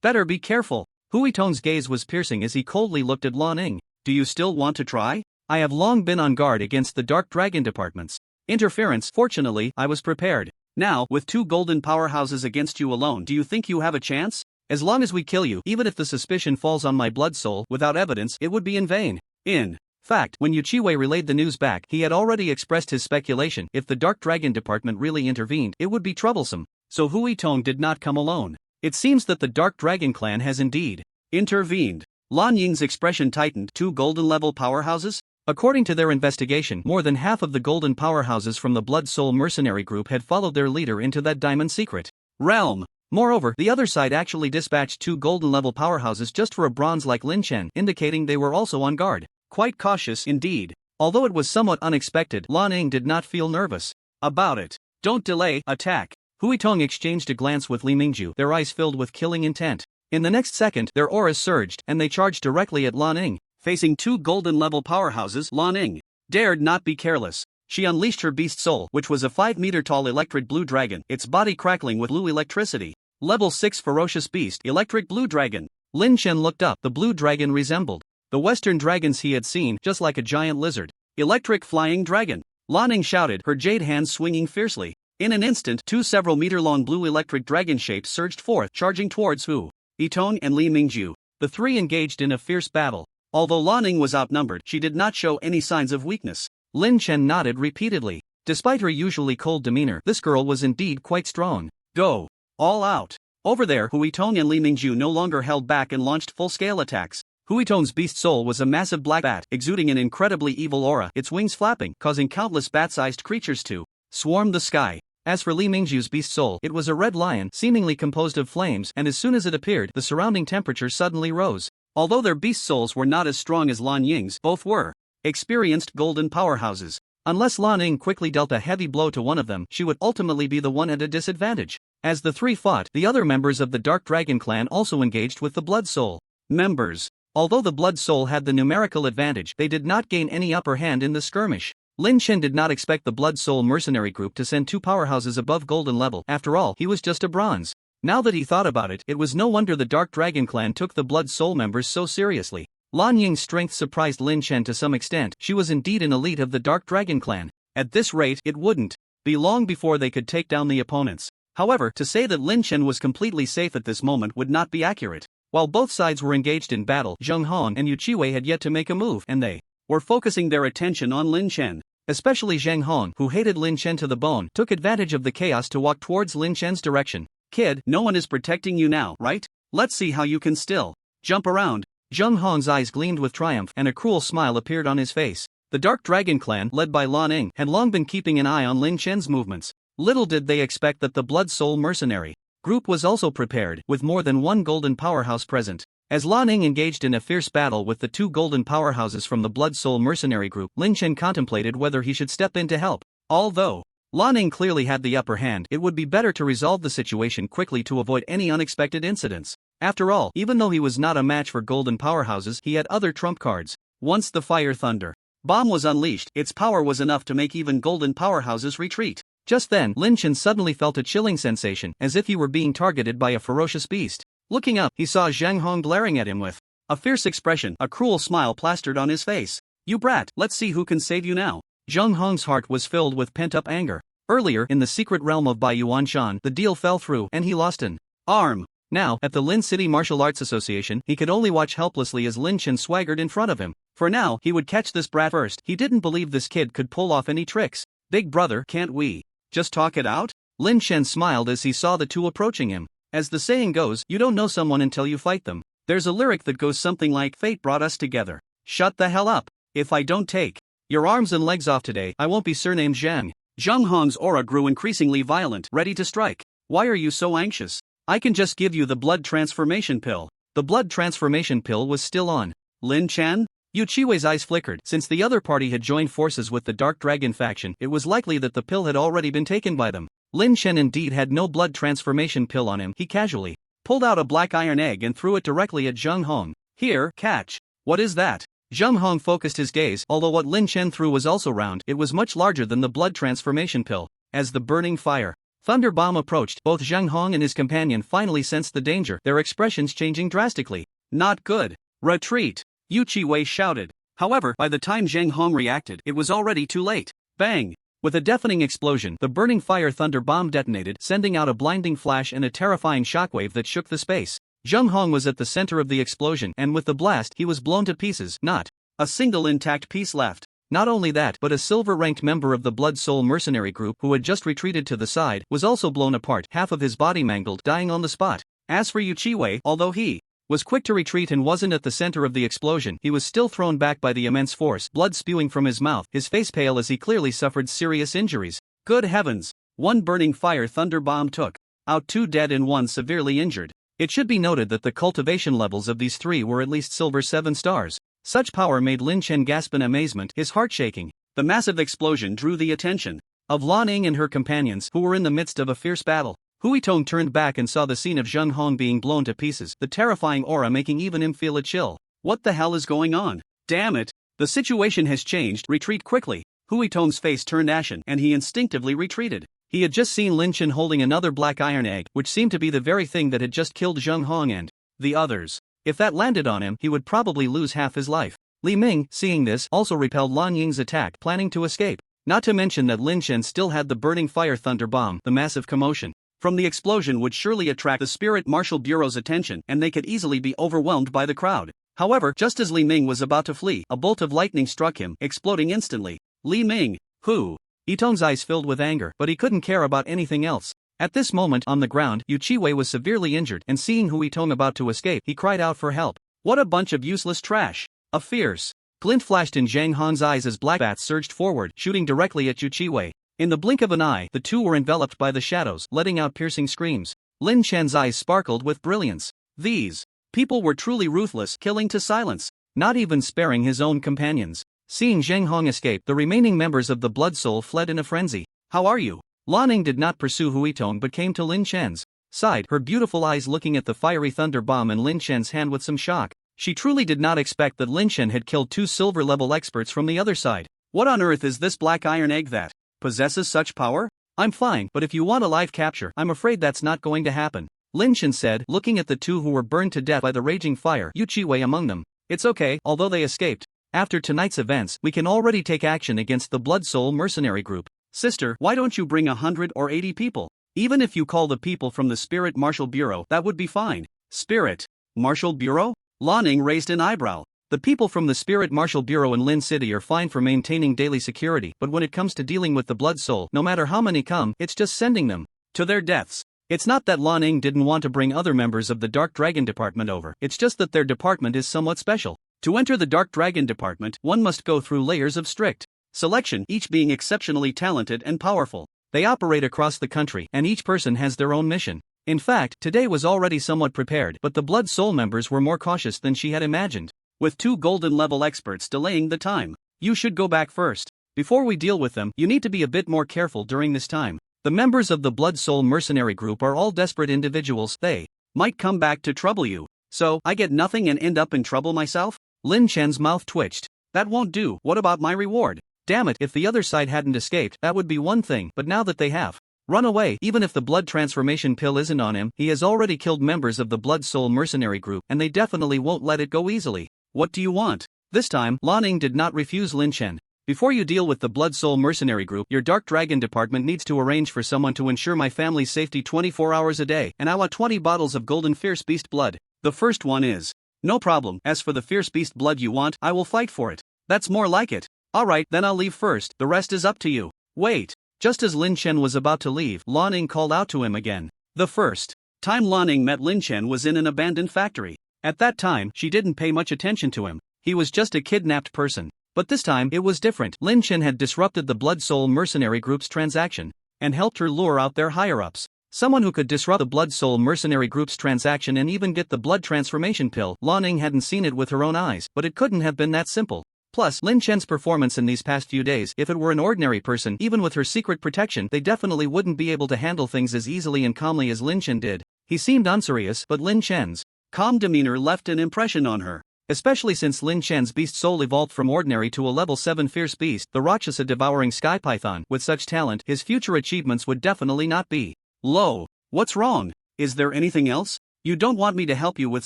Better be careful. Hui Tong's gaze was piercing as he coldly looked at Lan Ning. Do you still want to try? I have long been on guard against the Dark Dragon Department's interference. Fortunately, I was prepared. Now, with two golden powerhouses against you alone, do you think you have a chance? As long as we kill you, even if the suspicion falls on my blood soul without evidence, it would be in vain. In fact, when Yu Qiwei relayed the news back, he had already expressed his speculation. If the Dark Dragon Department really intervened, it would be troublesome. So Hui Tong did not come alone. It seems that the Dark Dragon clan has indeed intervened. Lan Ying's expression tightened. Two golden-level powerhouses? According to their investigation, more than half of the golden powerhouses from the Blood Soul Mercenary Group had followed their leader into that diamond secret realm. Moreover, the other side actually dispatched two golden-level powerhouses just for a bronze like Lin Chen, indicating they were also on guard. Quite cautious indeed. Although it was somewhat unexpected, Lan Ning did not feel nervous about it. Don't delay, attack. Hui Tong exchanged a glance with Li Mingju, their eyes filled with killing intent. In the next second, their auras surged, and they charged directly at Lan Ning. Facing two golden-level powerhouses, Lan Ning dared not be careless. She unleashed her beast soul, which was a 5-meter-tall electric blue dragon, its body crackling with blue electricity. Level 6 ferocious beast, electric blue dragon. Lin Chen looked up. The blue dragon resembled the western dragons he had seen, just like a giant lizard. Electric flying dragon. Lanning shouted, her jade hands swinging fiercely. In an instant, two several-meter-long blue electric dragon shapes surged forth, charging towards Hu Yitong and Li Mingju. The three engaged in a fierce battle. Although Lanning was outnumbered, she did not show any signs of weakness. Lin Chen nodded repeatedly. Despite her usually cold demeanor, this girl was indeed quite strong. Go. All out. Over there, Hu Yitong and Li Mingju no longer held back and launched full-scale attacks. Hu Yitong's beast soul was a massive black bat, exuding an incredibly evil aura, its wings flapping, causing countless bat-sized creatures to swarm the sky. As for Li Mingju's beast soul, it was a red lion, seemingly composed of flames, and as soon as it appeared, the surrounding temperature suddenly rose. Although their beast souls were not as strong as Lan Ying's, both were experienced golden powerhouses. Unless Lan Ying quickly dealt a heavy blow to one of them, she would ultimately be the one at a disadvantage. As the three fought, the other members of the Dark Dragon clan also engaged with the Blood Soul members. Although the Blood Soul had the numerical advantage, they did not gain any upper hand in the skirmish. Lin Chen did not expect the Blood Soul mercenary group to send two powerhouses above golden level. After all, he was just a bronze. Now that he thought about it, it was no wonder the Dark Dragon clan took the Blood Soul members so seriously. Lan Ying's strength surprised Lin Chen to some extent. She was indeed an elite of the Dark Dragon clan. At this rate, it wouldn't be long before they could take down the opponents. However, to say that Lin Chen was completely safe at this moment would not be accurate. While both sides were engaged in battle, Zheng Hong and Yu Qiwei had yet to make a move, and they were focusing their attention on Lin Chen. Especially Zheng Hong, who hated Lin Chen to the bone, took advantage of the chaos to walk towards Lin Chen's direction. Kid, no one is protecting you now, right? Let's see how you can still jump around. Zheng Hong's eyes gleamed with triumph, and a cruel smile appeared on his face. The Dark Dragon clan, led by Lan Ying, had long been keeping an eye on Lin Chen's movements. Little did they expect that the Blood Soul mercenary group was also prepared, with more than one golden powerhouse present. As Lan Ying engaged in a fierce battle with the two golden powerhouses from the Blood Soul mercenary group, Lin Chen contemplated whether he should step in to help. Although Lan Ying clearly had the upper hand, it would be better to resolve the situation quickly to avoid any unexpected incidents. After all, even though he was not a match for golden powerhouses, he had other trump cards. Once the Fire Thunder bomb was unleashed, its power was enough to make even golden powerhouses retreat. Just then, Lin Chen suddenly felt a chilling sensation, as if he were being targeted by a ferocious beast. Looking up, he saw Zheng Hong glaring at him with a fierce expression, a cruel smile plastered on his face. You brat, let's see who can save you now. Zheng Hong's heart was filled with pent-up anger. Earlier, in the secret realm of Bai Yuanshan, the deal fell through, and he lost an arm. Now, at the Lin City Martial Arts Association, he could only watch helplessly as Lin Chen swaggered in front of him. For now, he would catch this brat first. He didn't believe this kid could pull off any tricks. Big brother, can't we just talk it out? Lin Chen smiled as he saw the two approaching him. As the saying goes, you don't know someone until you fight them. There's a lyric that goes something like, fate brought us together. Shut the hell up. If I don't take your arms and legs off today, I won't be surnamed Zhang. Zheng Hong's aura grew increasingly violent, ready to strike. Why are you so anxious? I can just give you the blood transformation pill. The blood transformation pill was still on Lin Chen? Yu Qiwei's eyes flickered. Since the other party had joined forces with the Dark Dragon faction, it was likely that the pill had already been taken by them. Lin Chen indeed had no blood transformation pill on him. He casually pulled out a black iron egg and threw it directly at Zheng Hong. Here, catch. What is that? Zheng Hong focused his gaze. Although what Lin Chen threw was also round, it was much larger than the blood transformation pill. As the burning fire thunder bomb approached, both Zheng Hong and his companion finally sensed the danger, their expressions changing drastically. Not good. Retreat. Yu Qiwei shouted. However, by the time Zheng Hong reacted, it was already too late. Bang! With a deafening explosion, the burning fire thunder bomb detonated, sending out a blinding flash and a terrifying shockwave that shook the space. Zheng Hong was at the center of the explosion, and with the blast, he was blown to pieces. Not a single intact piece left. Not only that, but a silver-ranked member of the Blood Soul mercenary group, who had just retreated to the side, was also blown apart, half of his body mangled, dying on the spot. As for Yu Qiwei, although he was quick to retreat and wasn't at the center of the explosion, he was still thrown back by the immense force, blood spewing from his mouth, his face pale as he clearly suffered serious injuries. Good heavens! One burning fire thunder bomb took out 2 dead and 1 severely injured. It should be noted that the cultivation levels of these 3 were at least silver 7 stars. Such power made Lin Chen gasp in amazement, his heart shaking. The massive explosion drew the attention of Lan Ying and her companions, who were in the midst of a fierce battle. Hu Yitong turned back and saw the scene of Zheng Hong being blown to pieces, the terrifying aura making even him feel a chill. What the hell is going on? Damn it! The situation has changed, retreat quickly. Huitong's face turned ashen and he instinctively retreated. He had just seen Lin Chen holding another black iron egg, which seemed to be the very thing that had just killed Zheng Hong and the others. If that landed on him, he would probably lose half his life. Li Ming, seeing this, also repelled Lan Ying's attack, planning to escape. Not to mention that Lin Chen still had the burning fire thunder bomb. The massive commotion from the explosion would surely attract the Spirit Marshal Bureau's attention, and they could easily be overwhelmed by the crowd. However, just as Li Ming was about to flee, a bolt of lightning struck him, exploding instantly. Li Ming, who? Yitong's eyes filled with anger, but he couldn't care about anything else. At this moment, on the ground, Yu Chiwei was severely injured, and seeing Hu Yitong about to escape, he cried out for help. What a bunch of useless trash! A fierce glint flashed in Zhang Han's eyes as black bats surged forward, shooting directly at Yu Chiwei. In the blink of an eye, the two were enveloped by the shadows, letting out piercing screams. Lin Chen's eyes sparkled with brilliance. These people were truly ruthless, killing to silence, not even sparing his own companions. Seeing Zheng Hong escape, the remaining members of the Blood Soul fled in a frenzy. How are you? Lanning did not pursue Huitong but came to Lin Chen's side, her beautiful eyes looking at the fiery thunder bomb in Lin Chen's hand with some shock. She truly did not expect that Lin Chen had killed two silver-level experts from the other side. What on earth is this black iron egg that possesses such power? I'm fine, but if you want a live capture, I'm afraid that's not going to happen, Lin Chen said, looking at the two who were burned to death by the raging fire, Yu Chiwei among them. It's okay, although they escaped. After tonight's events, we can already take action against the Blood Soul mercenary group. Sister, why don't you bring 100 or 80 people? Even if you call the people from the Spirit Marshal Bureau, that would be fine. Spirit Marshal Bureau? Lanning raised an eyebrow. The people from the Spirit Marshal Bureau in Lin City are fine for maintaining daily security, but when it comes to dealing with the Blood Soul, no matter how many come, it's just sending them to their deaths. It's not that Lanning didn't want to bring other members of the Dark Dragon Department over, it's just that their department is somewhat special. To enter the Dark Dragon Department, one must go through layers of strict selection, each being exceptionally talented and powerful. They operate across the country, and each person has their own mission. In fact, today was already somewhat prepared, but the Blood Soul members were more cautious than she had imagined. With two golden-level experts delaying the time, you should go back first. Before we deal with them, you need to be a bit more careful during this time. The members of the Blood Soul mercenary group are all desperate individuals. They might come back to trouble you. So, I get nothing and end up in trouble myself? Lin Chen's mouth twitched. That won't do. What about my reward? Damn it, if the other side hadn't escaped, that would be one thing, but now that they have run away, even if the blood transformation pill isn't on him, he has already killed members of the Blood Soul mercenary group, and they definitely won't let it go easily. What do you want? This time, Lanning did not refuse Lin Chen. Before you deal with the Blood Soul mercenary group, your Dark Dragon Department needs to arrange for someone to ensure my family's safety 24 hours a day, and I want 20 bottles of golden fierce beast blood. The first one is no problem. As for the fierce beast blood you want, I will fight for it. That's more like it. Alright, then I'll leave first, the rest is up to you. Wait. Just as Lin Chen was about to leave, Lanning called out to him again. The first time Lanning met Lin Chen was in an abandoned factory. At that time, she didn't pay much attention to him. He was just a kidnapped person. But this time, it was different. Lin Chen had disrupted the Blood Soul mercenary group's transaction and helped her lure out their higher-ups. Someone who could disrupt the Blood Soul mercenary group's transaction and even get the blood transformation pill. Lanning hadn't seen it with her own eyes, but it couldn't have been that simple. Plus, Lin Chen's performance in these past few days, if it were an ordinary person, even with her secret protection, they definitely wouldn't be able to handle things as easily and calmly as Lin Chen did. He seemed unserious, but Lin Chen's calm demeanor left an impression on her. Especially since Lin Chen's beast soul evolved from ordinary to a level 7 fierce beast, the Rakshasa devouring sky python. With such talent, his future achievements would definitely not be low. What's wrong? Is there anything else? You don't want me to help you with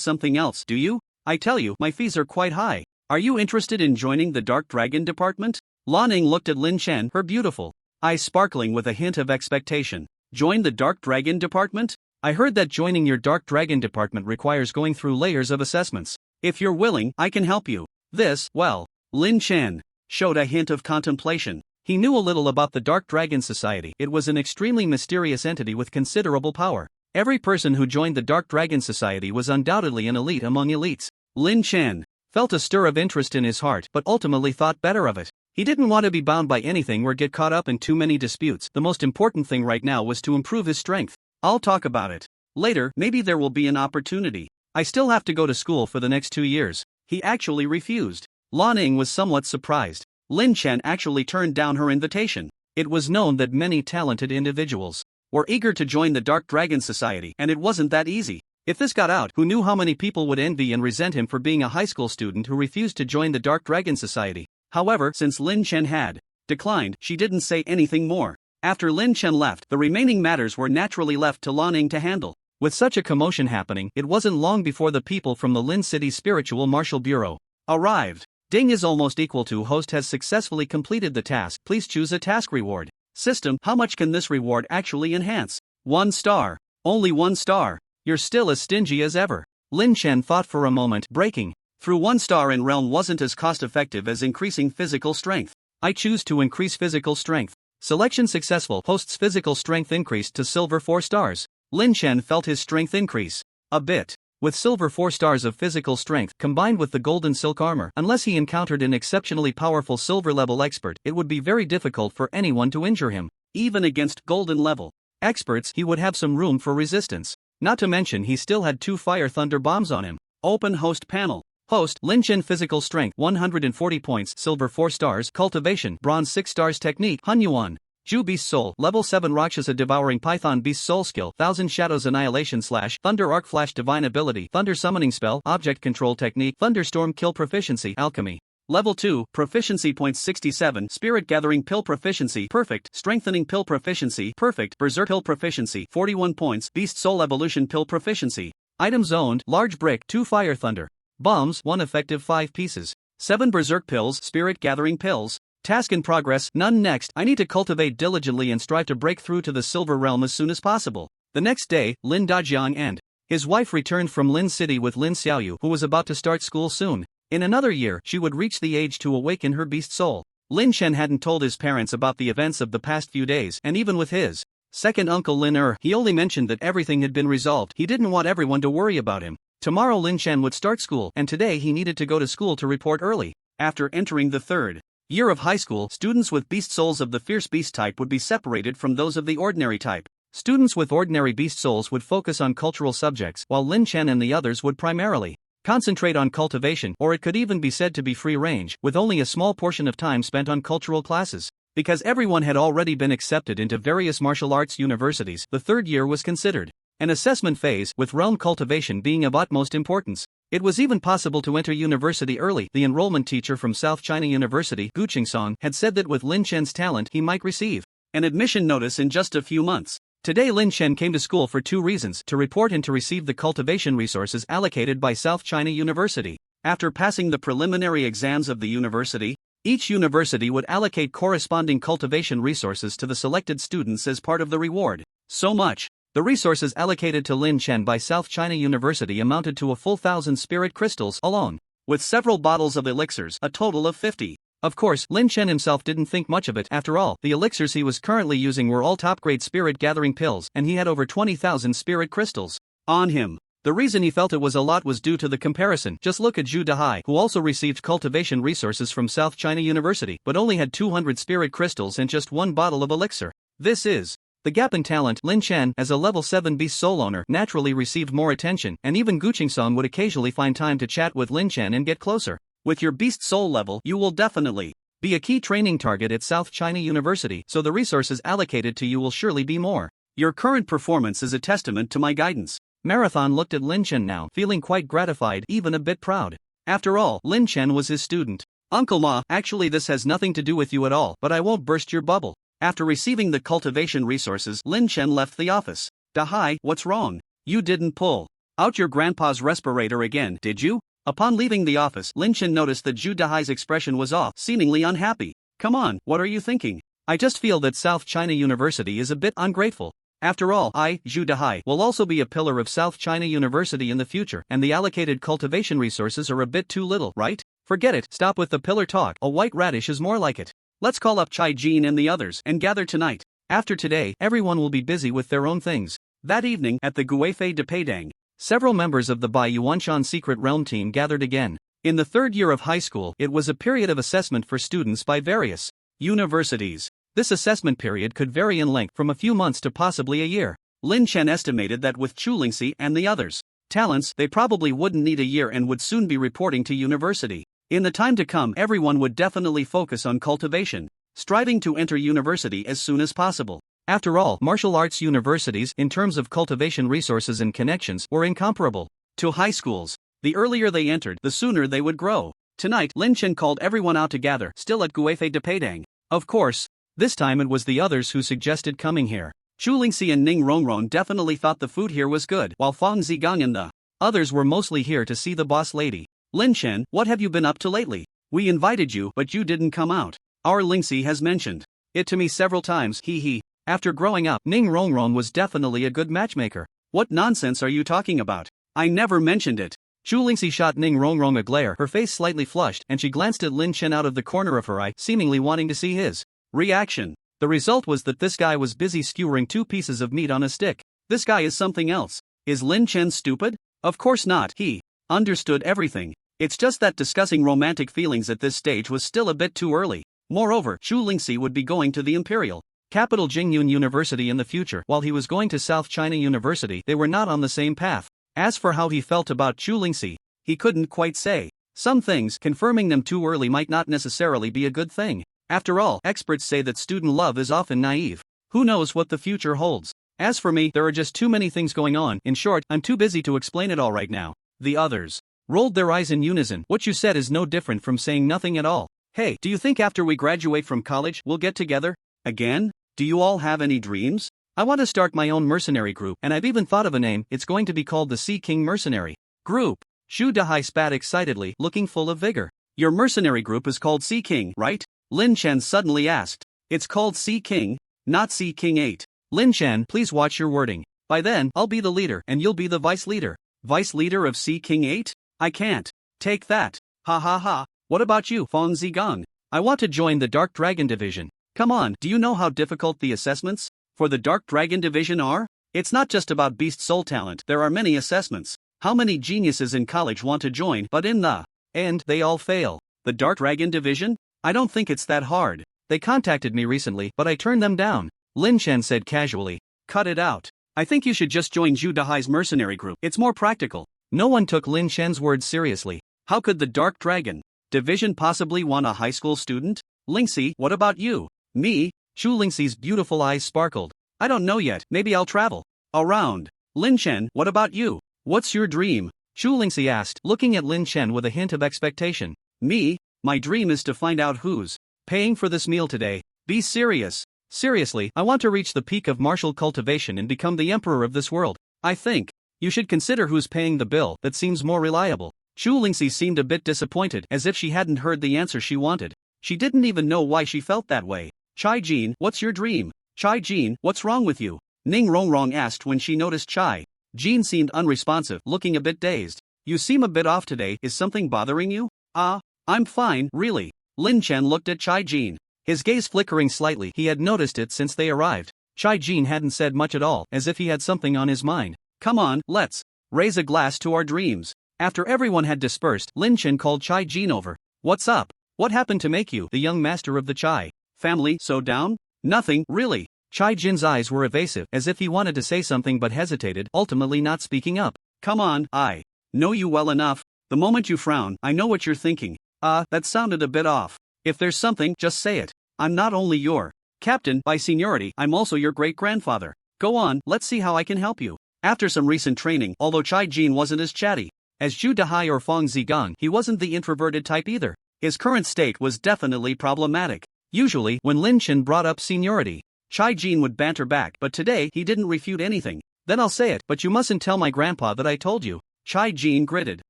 something else, do you? I tell you, my fees are quite high. Are you interested in joining the Dark Dragon Department? Lanning looked at Lin Chen, her beautiful eyes sparkling with a hint of expectation. Join the Dark Dragon Department? I heard that joining your Dark Dragon Department requires going through layers of assessments. If you're willing, I can help you. This, well, Lin Chen showed a hint of contemplation. He knew a little about the Dark Dragon Society. It was an extremely mysterious entity with considerable power. Every person who joined the Dark Dragon Society was undoubtedly an elite among elites. Lin Chen felt a stir of interest in his heart, but ultimately thought better of it. He didn't want to be bound by anything or get caught up in too many disputes. The most important thing right now was to improve his strength. I'll talk about it later, maybe there will be an opportunity. I still have to go to school for the next 2 years. He actually refused. Lanning was somewhat surprised. Lin Chen actually turned down her invitation. It was known that many talented individuals were eager to join the Dark Dragon Society, and it wasn't that easy. If this got out, who knew how many people would envy and resent him for being a high school student who refused to join the Dark Dragon Society? However, since Lin Chen had declined. She didn't say anything more. After Lin Chen left, the remaining matters were naturally left to Lan Ning to handle. With such a commotion happening, it wasn't long before the people from the Lin City Spiritual Martial Bureau arrived. Ding is almost equal to host has successfully completed the task. Please choose a task reward. System, how much can this reward actually enhance? 1 star. Only 1 star. You're still as stingy as ever. Lin Chen thought for a moment, breaking through 1 star in realm wasn't as cost-effective as increasing physical strength. I choose to increase physical strength. Selection successful. Host's physical strength increased to silver 4 stars. Lin Chen felt his strength increase a bit. With silver 4 stars of physical strength combined with the golden silk armor, unless he encountered an exceptionally powerful silver level expert, it would be very difficult for anyone to injure him. Even against golden level experts, he would have some room for resistance. Not to mention he still had 2 fire thunder bombs on him. Open host panel. Host, Lin Chen physical strength 140 points, silver 4 stars, cultivation, bronze 6 stars, technique, Han Yuan. Ju Beast Soul, level 7 Rakshasa Devouring Python Beast Soul skill, 1000 Shadows Annihilation / Thunder Arc Flash Divine Ability, Thunder Summoning Spell, Object Control Technique, Thunderstorm Kill Proficiency, Alchemy. Level 2, Proficiency points 67, Spirit Gathering Pill Proficiency, Perfect, Strengthening Pill Proficiency, Perfect, Berserk Pill Proficiency, 41 points, Beast Soul Evolution Pill Proficiency. Items owned, Large Brick, 2 Fire Thunder. Bombs, 1 effective 5 pieces. 7 Berserk Pills, Spirit Gathering Pills. Task in progress, none. Next, I need to cultivate diligently and strive to break through to the Silver Realm as soon as possible. The next day, Lin Dajiang and his wife returned from Lin City with Lin Xiaoyu, who was about to start school soon. In another year, she would reach the age to awaken her beast soul. Lin Chen hadn't told his parents about the events of the past few days, and even with his second uncle Lin he only mentioned that everything had been resolved. He didn't want everyone to worry about him. Tomorrow Lin Chen would start school, and today he needed to go to school to report early. After entering the 3rd year of high school, students with beast souls of the fierce beast type would be separated from those of the ordinary type. Students with ordinary beast souls would focus on cultural subjects, while Lin Chen and the others would primarily concentrate on cultivation, or it could even be said to be free range, with only a small portion of time spent on cultural classes. Because everyone had already been accepted into various martial arts universities, the 3rd year was considered an assessment phase, with realm cultivation being of utmost importance. It was even possible to enter university early. The enrollment teacher from South China University, Gu Qingsong, had said that with Lin Chen's talent he might receive an admission notice in just a few months. Today Lin Chen came to school for 2 reasons: to report and to receive the cultivation resources allocated by South China University. After passing the preliminary exams of the university, each university would allocate corresponding cultivation resources to the selected students as part of the reward. So much. The resources allocated to Lin Chen by South China University amounted to a full 1,000 spirit crystals alone, with several bottles of elixirs, a total of 50. Of course, Lin Chen himself didn't think much of it. After all, the elixirs he was currently using were all top-grade spirit gathering pills, and he had over 20,000 spirit crystals on him. The reason he felt it was a lot was due to the comparison. Just look at Zhu Dahai, who also received cultivation resources from South China University, but only had 200 spirit crystals and just 1 bottle of elixir. This is the gap in talent. Lin Chen, as a level 7 beast soul owner, naturally received more attention, and even Gu Qingsong would occasionally find time to chat with Lin Chen and get closer. With your beast soul level, you will definitely be a key training target at South China University, so the resources allocated to you will surely be more. Your current performance is a testament to my guidance. Marathon looked at Lin Chen now, feeling quite gratified, even a bit proud. After all, Lin Chen was his student. Uncle Ma, actually this has nothing to do with you at all, but I won't burst your bubble. After receiving the cultivation resources, Lin Chen left the office. Dahai, what's wrong? You didn't pull out your grandpa's respirator again, did you? Upon leaving the office, Lin Chen noticed that Zhu Dahai's expression was off, seemingly unhappy. Come on, what are you thinking? I just feel that South China University is a bit ungrateful. After all, I, Zhu Dahai, will also be a pillar of South China University in the future, and the allocated cultivation resources are a bit too little, right? Forget it, stop with the pillar talk, a white radish is more like it. Let's call up Chai Jin and the others, and gather tonight. After today, everyone will be busy with their own things. That evening, at the Guifei de Peidang, several members of the Bai Yuanshan Secret Realm team gathered again. In the 3rd year of high school, it was a period of assessment for students by various universities. This assessment period could vary in length from a few months to possibly a year. Lin Chen estimated that with Chu Lingxi and the others' talents, they probably wouldn't need a year and would soon be reporting to university. In the time to come, everyone would definitely focus on cultivation, striving to enter university as soon as possible. After all, martial arts universities, in terms of cultivation resources and connections, were incomparable to high schools. The earlier they entered, the sooner they would grow. Tonight, Lin Chen called everyone out to gather, still at Guifei de Peidang. Of course, this time it was the others who suggested coming here. Chu Lingxi and Ning Rongrong definitely thought the food here was good, while Fang Zigang and the others were mostly here to see the boss lady. Lin Chen, what have you been up to lately? We invited you, but you didn't come out. Our Lingxi has mentioned it to me several times, hee. After growing up, Ning Rongrong was definitely a good matchmaker. What nonsense are you talking about? I never mentioned it. Chu Lingxi shot Ning Rongrong a glare, her face slightly flushed, and she glanced at Lin Chen out of the corner of her eye, seemingly wanting to see his reaction. The result was that this guy was busy skewering 2 pieces of meat on a stick. This guy is something else. Is Lin Chen stupid? Of course not. He understood everything. It's just that discussing romantic feelings at this stage was still a bit too early. Moreover, Chu Lingxi would be going to the Imperial Capital Jingyun University in the future, while he was going to South China University. They were not on the same path. As for how he felt about Chu Lingxi, he couldn't quite say. Some things, confirming them too early might not necessarily be a good thing. After all, experts say that student love is often naive. Who knows what the future holds? As for me, there are just too many things going on. In short, I'm too busy to explain it all right now. The others rolled their eyes in unison. What you said is no different from saying nothing at all. Hey, do you think after we graduate from college we'll get together again? Do you all have any dreams? I want to start my own mercenary group, and I've even thought of a name. It's going to be called the Sea King Mercenary Group. Xu Dahai spat excitedly, looking full of vigor. Your mercenary group is called Sea King, right? Lin Chen suddenly asked. It's called Sea King, not Sea King 8. Lin Chen, please watch your wording. By then, I'll be the leader and you'll be the vice leader. Vice leader of Sea King 8? I can't take that. Ha ha ha. What about you, Fang Zigang? I want to join the Dark Dragon Division. Come on, do you know how difficult the assessments for the Dark Dragon Division are? It's not just about beast soul talent, there are many assessments. How many geniuses in college want to join, but in the end, they all fail? The Dark Dragon Division? I don't think it's that hard. They contacted me recently, but I turned them down. Lin Chen said casually. Cut it out. I think you should just join Zhu Dahai's mercenary group. It's more practical. No one took Lin Chen's words seriously. How could the Dark Dragon Division possibly want a high school student? Lingxi, what about you? Me? Chu Lingxi's beautiful eyes sparkled. I don't know yet, maybe I'll travel around. Lin Chen, what about you? What's your dream? Chu Lingxi asked, looking at Lin Chen with a hint of expectation. Me? My dream is to find out who's paying for this meal today. Be serious. Seriously, I want to reach the peak of martial cultivation and become the emperor of this world. I think you should consider who's paying the bill. That seems more reliable. Chu Lingxi seemed a bit disappointed, as if she hadn't heard the answer she wanted. She didn't even know why she felt that way. Chai Jin, what's your dream? Chai Jin, what's wrong with you? Ning Rongrong asked when she noticed Chai Jin seemed unresponsive, looking a bit dazed. You seem a bit off today, is something bothering you? I'm fine, really. Lin Chen looked at Chai Jin, his gaze flickering slightly. He had noticed it since they arrived. Chai Jin hadn't said much at all, as if he had something on his mind. Come on, let's raise a glass to our dreams. After everyone had dispersed, Lin Chen called Chai Jin over. What's up? What happened to make you the young master of the Chai family so down? Nothing, really. Chai Jin's eyes were evasive, as if he wanted to say something but hesitated, ultimately not speaking up. Come on, I know you well enough. The moment you frown, I know what you're thinking. That sounded a bit off. If there's something, just say it. I'm not only your captain by seniority, I'm also your great-grandfather. Go on, let's see how I can help you. After some recent training, although Chai Jin wasn't as chatty as Zhu Dahai or Fang Zigang, he wasn't the introverted type either. His current state was definitely problematic. Usually, when Lin Chen brought up seniority, Chai Jin would banter back, but today he didn't refute anything. Then I'll say it, but you mustn't tell my grandpa that I told you. Chai Jin gritted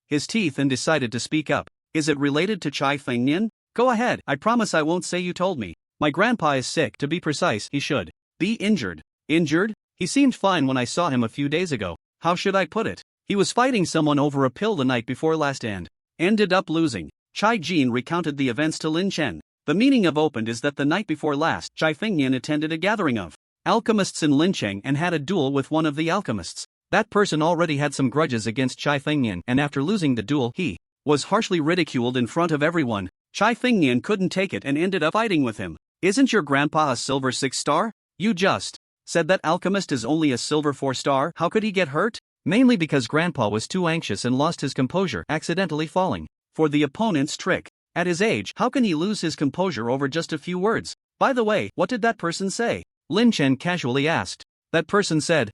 his teeth and decided to speak up. Is it related to Chai Fengnian? Go ahead, I promise I won't say you told me. My grandpa is sick, to be precise, he should be injured. Injured? He seemed fine when I saw him a few days ago. How should I put it? He was fighting someone over a pill the night before last and ended up losing. Chai Jin recounted the events to Lin Chen. The meaning of opened is that the night before last, Chai Fengnian attended a gathering of alchemists in Lincheng and had a duel with one of the alchemists. That person already had some grudges against Chai Fengnian, and after losing the duel, he was harshly ridiculed in front of everyone. Chai Fengnian couldn't take it and ended up fighting with him. Isn't your grandpa a silver 6-star? You just said that alchemist is only a silver 4-star. How could he get hurt? Mainly because grandpa was too anxious and lost his composure, accidentally falling for the opponent's trick. At his age, how can he lose his composure over just a few words? By the way, what did that person say? Lin Chen casually asked. That person said.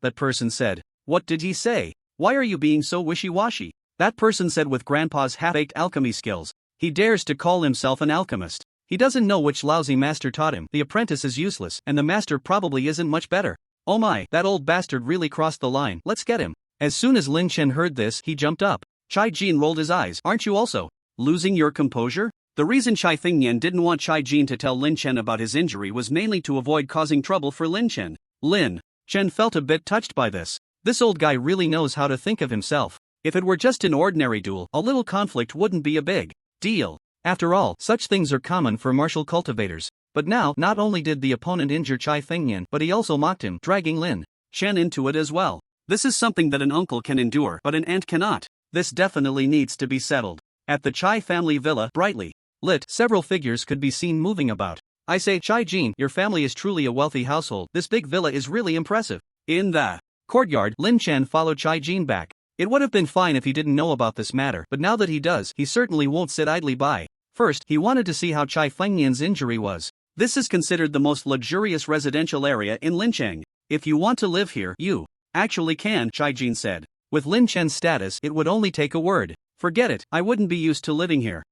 What did he say? Why are you being so wishy-washy? That person said with grandpa's half-baked alchemy skills, he dares to call himself an alchemist. He doesn't know which lousy master taught him. The apprentice is useless, and the master probably isn't much better. Oh my, that old bastard really crossed the line. Let's get him. As soon as Lin Chen heard this, he jumped up. Chai Jin rolled his eyes. Aren't you also losing your composure? The reason Chai Fengnian didn't want Chai Jin to tell Lin Chen about his injury was mainly to avoid causing trouble for Lin Chen. Lin Chen felt a bit touched by this. This old guy really knows how to think of himself. If it were just an ordinary duel, a little conflict wouldn't be a big deal. After all, such things are common for martial cultivators. But now, not only did the opponent injure Chai Fengnian, but he also mocked him, dragging Lin Chen into it as well. This is something that an uncle can endure, but an aunt cannot. This definitely needs to be settled. At the Chai family villa, brightly lit, several figures could be seen moving about. I say, Chai Jin, your family is truly a wealthy household. This big villa is really impressive. In the courtyard, Lin Chen followed Chai Jin back. It would have been fine if he didn't know about this matter, but now that he does, he certainly won't sit idly by. First, he wanted to see how Chai Fengnian's injury was. This is considered the most luxurious residential area in Lincheng. If you want to live here, you actually can, Chai Jin said. With Lin Chen's status, it would only take a word. Forget it, I wouldn't be used to living here.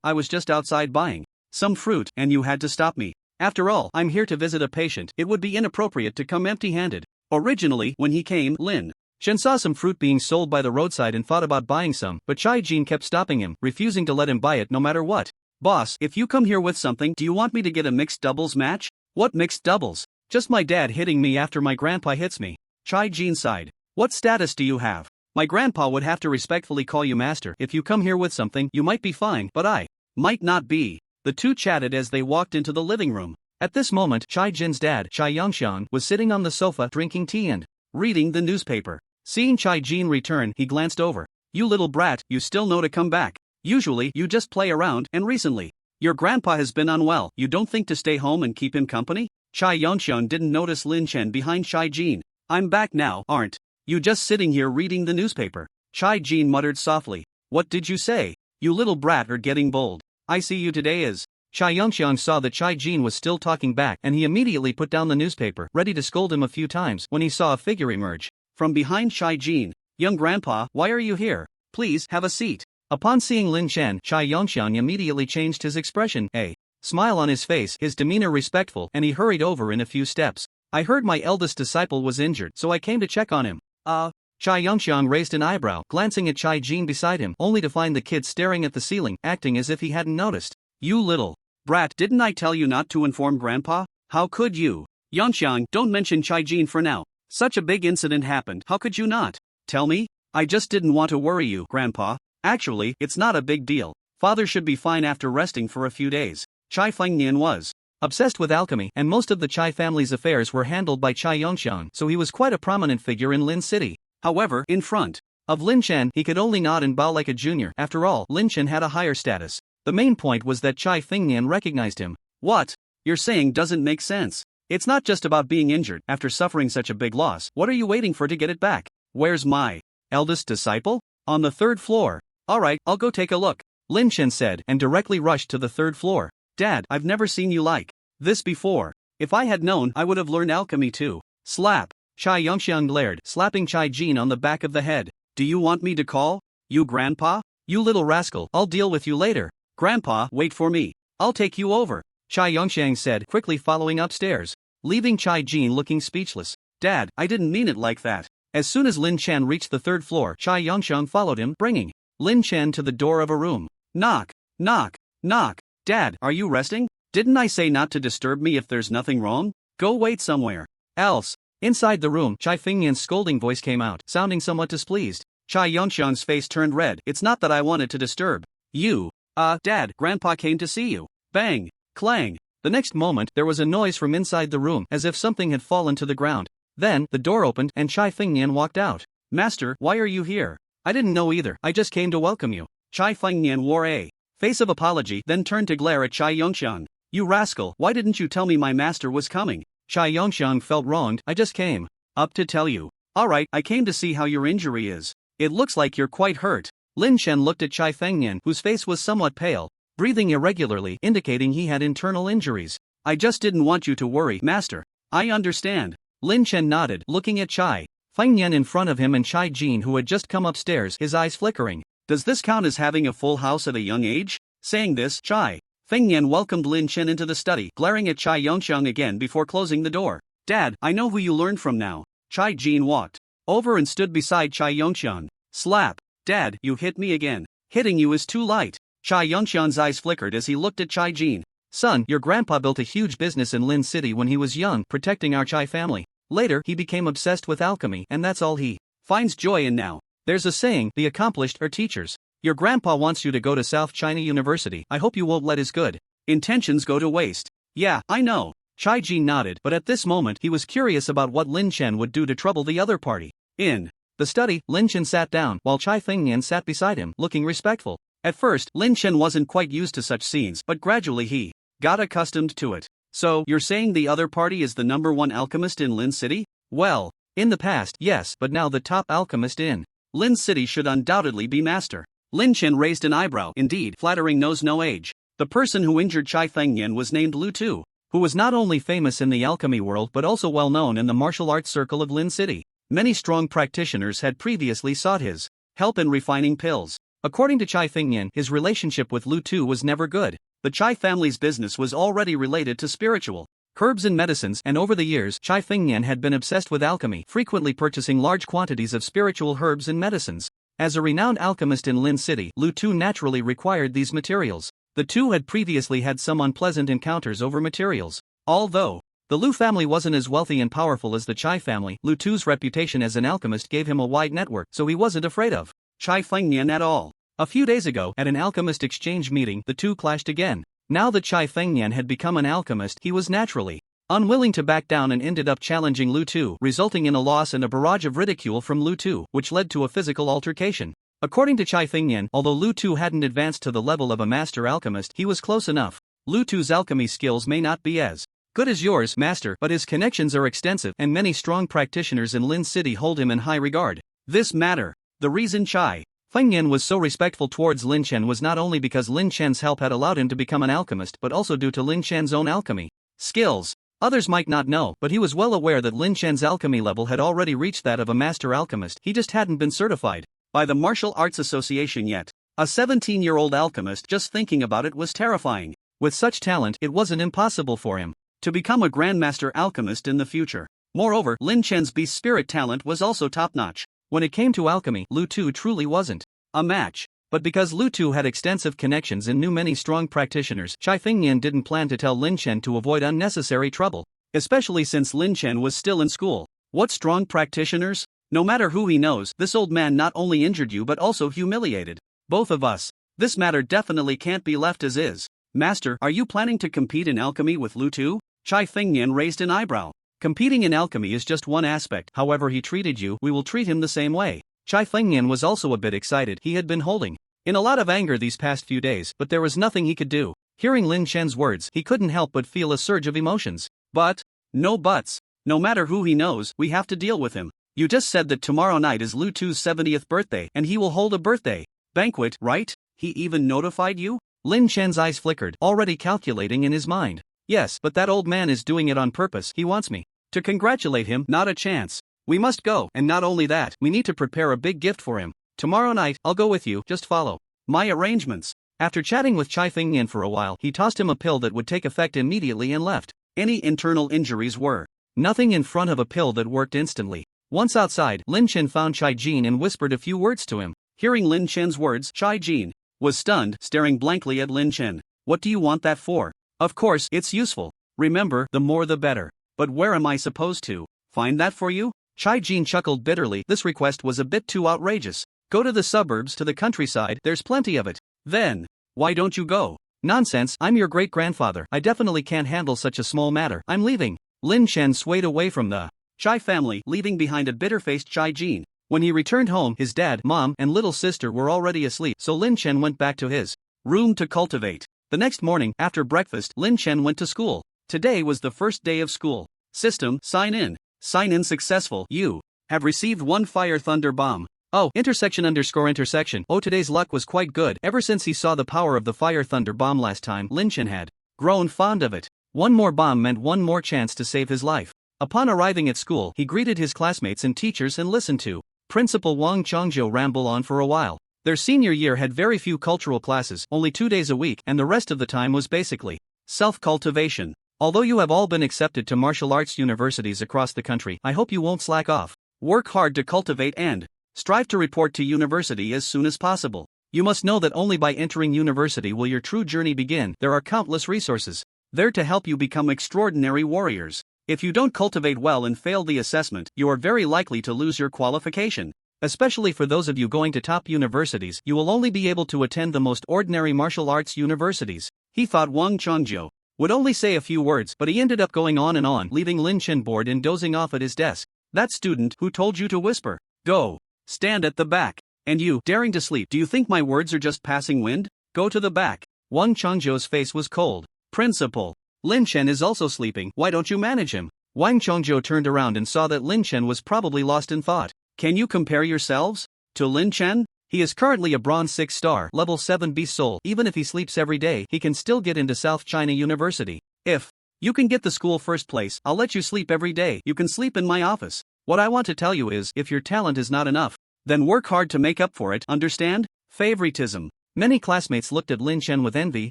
I was just outside buying some fruit, and you had to stop me. After all, I'm here to visit a patient. It would be inappropriate to come empty-handed. Originally, when he came, Lin Chen saw some fruit being sold by the roadside and thought about buying some, but Chai Jin kept stopping him, refusing to let him buy it no matter what. Boss, if you come here with something, do you want me to get a mixed doubles match? What mixed doubles? Just my dad hitting me after my grandpa hits me. Chai Jin sighed. What status do you have? My grandpa would have to respectfully call you master. If you come here with something, you might be fine, but I might not be. The two chatted as they walked into the living room. At this moment, Chai Jin's dad, Chai Yongxian, was sitting on the sofa drinking tea and reading the newspaper. Seeing Chai Jin return, he glanced over. You little brat, you still know to come back. Usually, you just play around, and recently, your grandpa has been unwell. You don't think to stay home and keep him company? Chai Yongxian didn't notice Lin Chen behind Chai Jin. I'm back now, aren't you just sitting here reading the newspaper? Chai Jin muttered softly. What did you say? You little brat are getting bold. I see you today as. Chai Yongxian saw that Chai Jin was still talking back and he immediately put down the newspaper, ready to scold him a few times when he saw a figure emerge from behind Chai Jin. Young grandpa, why are you here? Please, have a seat. Upon seeing Lin Chen, Chai Yongxian immediately changed his expression, a smile on his face, his demeanor respectful, and he hurried over in a few steps. I heard my eldest disciple was injured, so I came to check on him. Chai Yongxian raised an eyebrow, glancing at Chai Jin beside him, only to find the kid staring at the ceiling, acting as if he hadn't noticed. You little brat, didn't I tell you not to inform grandpa? How could you? Yongxian, don't mention Chai Jin for now. Such a big incident happened, how could you not tell me? I just didn't want to worry you, grandpa. Actually, it's not a big deal. Father should be fine after resting for a few days. Chai Fengnian was obsessed with alchemy, and most of the Chai family's affairs were handled by Chai Yongxian, so he was quite a prominent figure in Lin City. However, in front of Lin Chen, he could only nod and bow like a junior. After all, Lin Chen had a higher status. The main point was that Chai Fengnian recognized him. What you're saying doesn't make sense. It's not just about being injured. After suffering such a big loss, what are you waiting for to get it back? Where's my eldest disciple? On the 3rd floor. Alright, I'll go take a look, Lin Chen said, and directly rushed to the 3rd floor. Dad, I've never seen you like this before. If I had known, I would have learned alchemy too. Slap. Chai Yongxian glared, slapping Chai Jin on the back of the head. Do you want me to call you grandpa? You little rascal, I'll deal with you later. Grandpa, wait for me. I'll take you over, Chai Yongxian said, quickly following upstairs, leaving Chai Jin looking speechless. Dad, I didn't mean it like that. As soon as Lin Chen reached the 3rd floor, Chai Yongxian followed him, bringing Lin Chen to the door of a room. Knock, knock, knock. Dad, are you resting? Didn't I say not to disturb me if there's nothing wrong? Go wait somewhere else. Inside the room, Chai Fengnian's scolding voice came out, sounding somewhat displeased. Chai Yongxian's face turned red. It's not that I wanted to disturb you. Dad, Grandpa came to see you. Bang, clang. The next moment, there was a noise from inside the room, as if something had fallen to the ground. Then, the door opened and Chai Fengnian walked out. Master, why are you here? I didn't know either. I just came to welcome you. Chai Fengnian wore a face of apology, then turned to glare at Chai Yongxian. You rascal, why didn't you tell me my master was coming? Chai Yongxian felt wronged. I just came up to tell you. Alright, I came to see how your injury is. It looks like you're quite hurt. Lin Chen looked at Chai Fengnian, whose face was somewhat pale, breathing irregularly, indicating he had internal injuries. I just didn't want you to worry, master. I understand. Lin Chen nodded, looking at Chai Fengnian in front of him and Chai Jin, who had just come upstairs, his eyes flickering. Does this count as having a full house at a young age? Saying this, Chai Feng Yan welcomed Lin Chen into the study, glaring at Chai Yongxiang again before closing the door. Dad, I know who you learned from now. Chai Jin walked over and stood beside Chai Yongxiang. Slap. Dad, you hit me again. Hitting you is too light. Chai Yongxiang's eyes flickered as he looked at Chai Jin. Son, your grandpa built a huge business in Lin City when he was young, protecting our Chai family. Later, he became obsessed with alchemy, and that's all he finds joy in now. There's a saying, the accomplished are teachers. Your grandpa wants you to go to South China University. I hope you won't let his good intentions go to waste. Yeah, I know. Chai Jin nodded, but at this moment he was curious about what Lin Chen would do to trouble the other party. In the study, Lin Chen sat down, while Chai Fengnian sat beside him, looking respectful. At first, Lin Chen wasn't quite used to such scenes, but gradually he got accustomed to it. So, you're saying the other party is the #1 alchemist in Lin City? Well, in the past, yes, but now the top alchemist in Lin City should undoubtedly be Master. Lin Chen raised an eyebrow. Indeed, flattering knows no age. The person who injured Chai Fengnian was named Lu Tu, who was not only famous in the alchemy world but also well known in the martial arts circle of Lin City. Many strong practitioners had previously sought his help in refining pills. According to Chai Fengnian, his relationship with Lu Tu was never good. The Chai family's business was already related to spiritual herbs and medicines, and over the years Chai Fengnian had been obsessed with alchemy, frequently purchasing large quantities of spiritual herbs and medicines. As a renowned alchemist in Lin City, Lu Tu naturally required these materials. The two had previously had some unpleasant encounters over materials. Although the Lu family wasn't as wealthy and powerful as the Chai family, Lu Tu's reputation as an alchemist gave him a wide network, so he wasn't afraid of Chai Fengnian at all. A few days ago, at an alchemist exchange meeting, the two clashed again. Now that Chai Fengnian had become an alchemist, he was naturally unwilling to back down and ended up challenging Lu Tu, resulting in a loss and a barrage of ridicule from Lu Tu, which led to a physical altercation. According to Chai Fengnian, although Lu Tu hadn't advanced to the level of a master alchemist, he was close enough. Lu Tu's alchemy skills may not be as good as yours, master, but his connections are extensive, and many strong practitioners in Lin City hold him in high regard. This matter. The reason Chai Fengnian was so respectful towards Lin Chen was not only because Lin Chen's help had allowed him to become an alchemist, but also due to Lin Chen's own alchemy skills. Others might not know, but he was well aware that Lin Chen's alchemy level had already reached that of a master alchemist. He just hadn't been certified by the Martial Arts Association yet. A 17-year-old alchemist, just thinking about it was terrifying. With such talent, it wasn't impossible for him to become a grandmaster alchemist in the future. Moreover, Lin Chen's beast spirit talent was also top-notch. When it came to alchemy, Lu Tu truly wasn't a match. But because Lu Tu had extensive connections and knew many strong practitioners, Chai Fengnian didn't plan to tell Lin Chen to avoid unnecessary trouble, especially since Lin Chen was still in school. What strong practitioners? No matter who he knows, this old man not only injured you but also humiliated both of us. This matter definitely can't be left as is. Master, are you planning to compete in alchemy with Lu Tu? Chai Fengnian raised an eyebrow. Competing in alchemy is just one aspect. However he treated you, we will treat him the same way. Chai Fengnian was also a bit excited. He had been holding in a lot of anger these past few days, but there was nothing he could do. Hearing Lin Chen's words, he couldn't help but feel a surge of emotions. But, no buts. No matter who he knows, we have to deal with him. You just said that tomorrow night is Lu Tu's 70th birthday, and he will hold a birthday banquet, right? He even notified you? Lin Chen's eyes flickered, already calculating in his mind. Yes, but that old man is doing it on purpose. He wants me to congratulate him. Not a chance. We must go, and not only that, we need to prepare a big gift for him. Tomorrow night, I'll go with you, just follow my arrangements. After chatting with Chai Fengnian for a while, he tossed him a pill that would take effect immediately and left. Any internal injuries were nothing in front of a pill that worked instantly. Once outside, Lin Chen found Chai Jin and whispered a few words to him. Hearing Lin Chen's words, Chai Jin was stunned, staring blankly at Lin Chen. What do you want that for? Of course, it's useful. Remember, the more the better. But where am I supposed to find that for you? Chai Jin chuckled bitterly. This request was a bit too outrageous. Go to the suburbs, to the countryside, there's plenty of it. Then, why don't you go? Nonsense, I'm your great-grandfather. I definitely can't handle such a small matter. I'm leaving. Lin Chen swayed away from the Chai family, leaving behind a bitter-faced Chai Jin. When he returned home, his dad, mom, and little sister were already asleep, so Lin Chen went back to his room to cultivate. The next morning, after breakfast, Lin Chen went to school. Today was the first day of school. System, sign in. Sign in successful. You have received 1 fire thunder bomb. Oh, __intersection. Oh, today's luck was quite good. Ever since he saw the power of the fire thunder bomb last time, Lin Chen had grown fond of it. One more bomb meant one more chance to save his life. Upon arriving at school, he greeted his classmates and teachers and listened to Principal Wang Chongzhou ramble on for a while. Their senior year had very few cultural classes, only 2 days a week, and the rest of the time was basically self-cultivation. Although you have all been accepted to martial arts universities across the country, I hope you won't slack off. Work hard to cultivate and strive to report to university as soon as possible. You must know that only by entering university will your true journey begin. There are countless resources there to help you become extraordinary warriors. If you don't cultivate well and fail the assessment, you are very likely to lose your qualification. Especially for those of you going to top universities, you will only be able to attend the most ordinary martial arts universities. He thought Wang Chongzhou would only say a few words, but he ended up going on, leaving Lin Chen bored and dozing off at his desk. That student who told you to whisper, "Go. Stand at the back." And you, daring to sleep. Do you think my words are just passing wind? Go to the back. Wang Chongzhou's face was cold. Principal, Lin Chen is also sleeping. Why don't you manage him? Wang Chongzhou turned around and saw that Lin Chen was probably lost in thought. Can you compare yourselves to Lin Chen? He is currently a bronze 6-star, level 7 beast soul. Even if he sleeps every day, he can still get into South China University. If you can get the school first place, I'll let you sleep every day. You can sleep in my office. What I want to tell you is, if your talent is not enough, then work hard to make up for it, understand? Favoritism. Many classmates looked at Lin Chen with envy,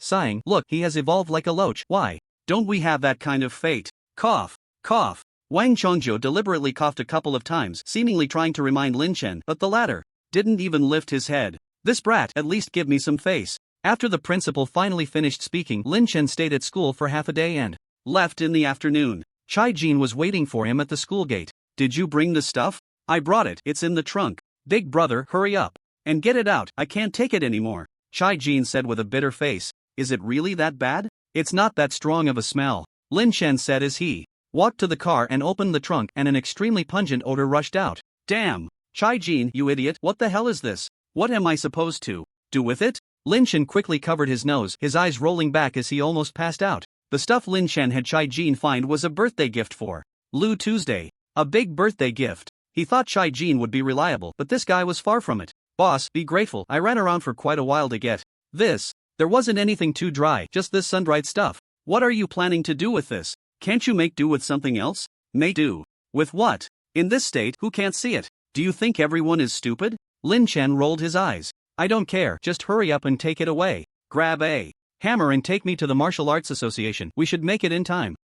sighing, "Look, he has evolved like a loach. Why don't we have that kind of fate?" Cough. Cough. Wang Chongzhou deliberately coughed a couple of times, seemingly trying to remind Lin Chen, but the latter didn't even lift his head. This brat, at least give me some face. After the principal finally finished speaking, Lin Chen stayed at school for half a day and left in the afternoon. Chai Jin was waiting for him at the school gate. "Did you bring the stuff?" "I brought it, it's in the trunk." "Big brother, hurry up and get it out, I can't take it anymore," Chai Jin said with a bitter face. "Is it really that bad?" "It's not that strong of a smell," Lin Chen said as he walked to the car and opened the trunk, and an extremely pungent odor rushed out. "Damn, Chai Jin, you idiot, what the hell is this? What am I supposed to do with it?" Lin Chen quickly covered his nose, his eyes rolling back as he almost passed out. The stuff Lin Chen had Chai Jin find was a birthday gift for Lu Tuesday. A big birthday gift. He thought Chai Jin would be reliable, but this guy was far from it. "Boss, be grateful, I ran around for quite a while to get this. There wasn't anything too dry, just this sun-dried stuff. What are you planning to do with this? Can't you make do with something else?" "Make do? With what? In this state, who can't see it? Do you think everyone is stupid?" Lin Chen rolled his eyes. "I don't care, just hurry up and take it away. Grab a hammer and take me to the Martial Arts Association. We should make it in time."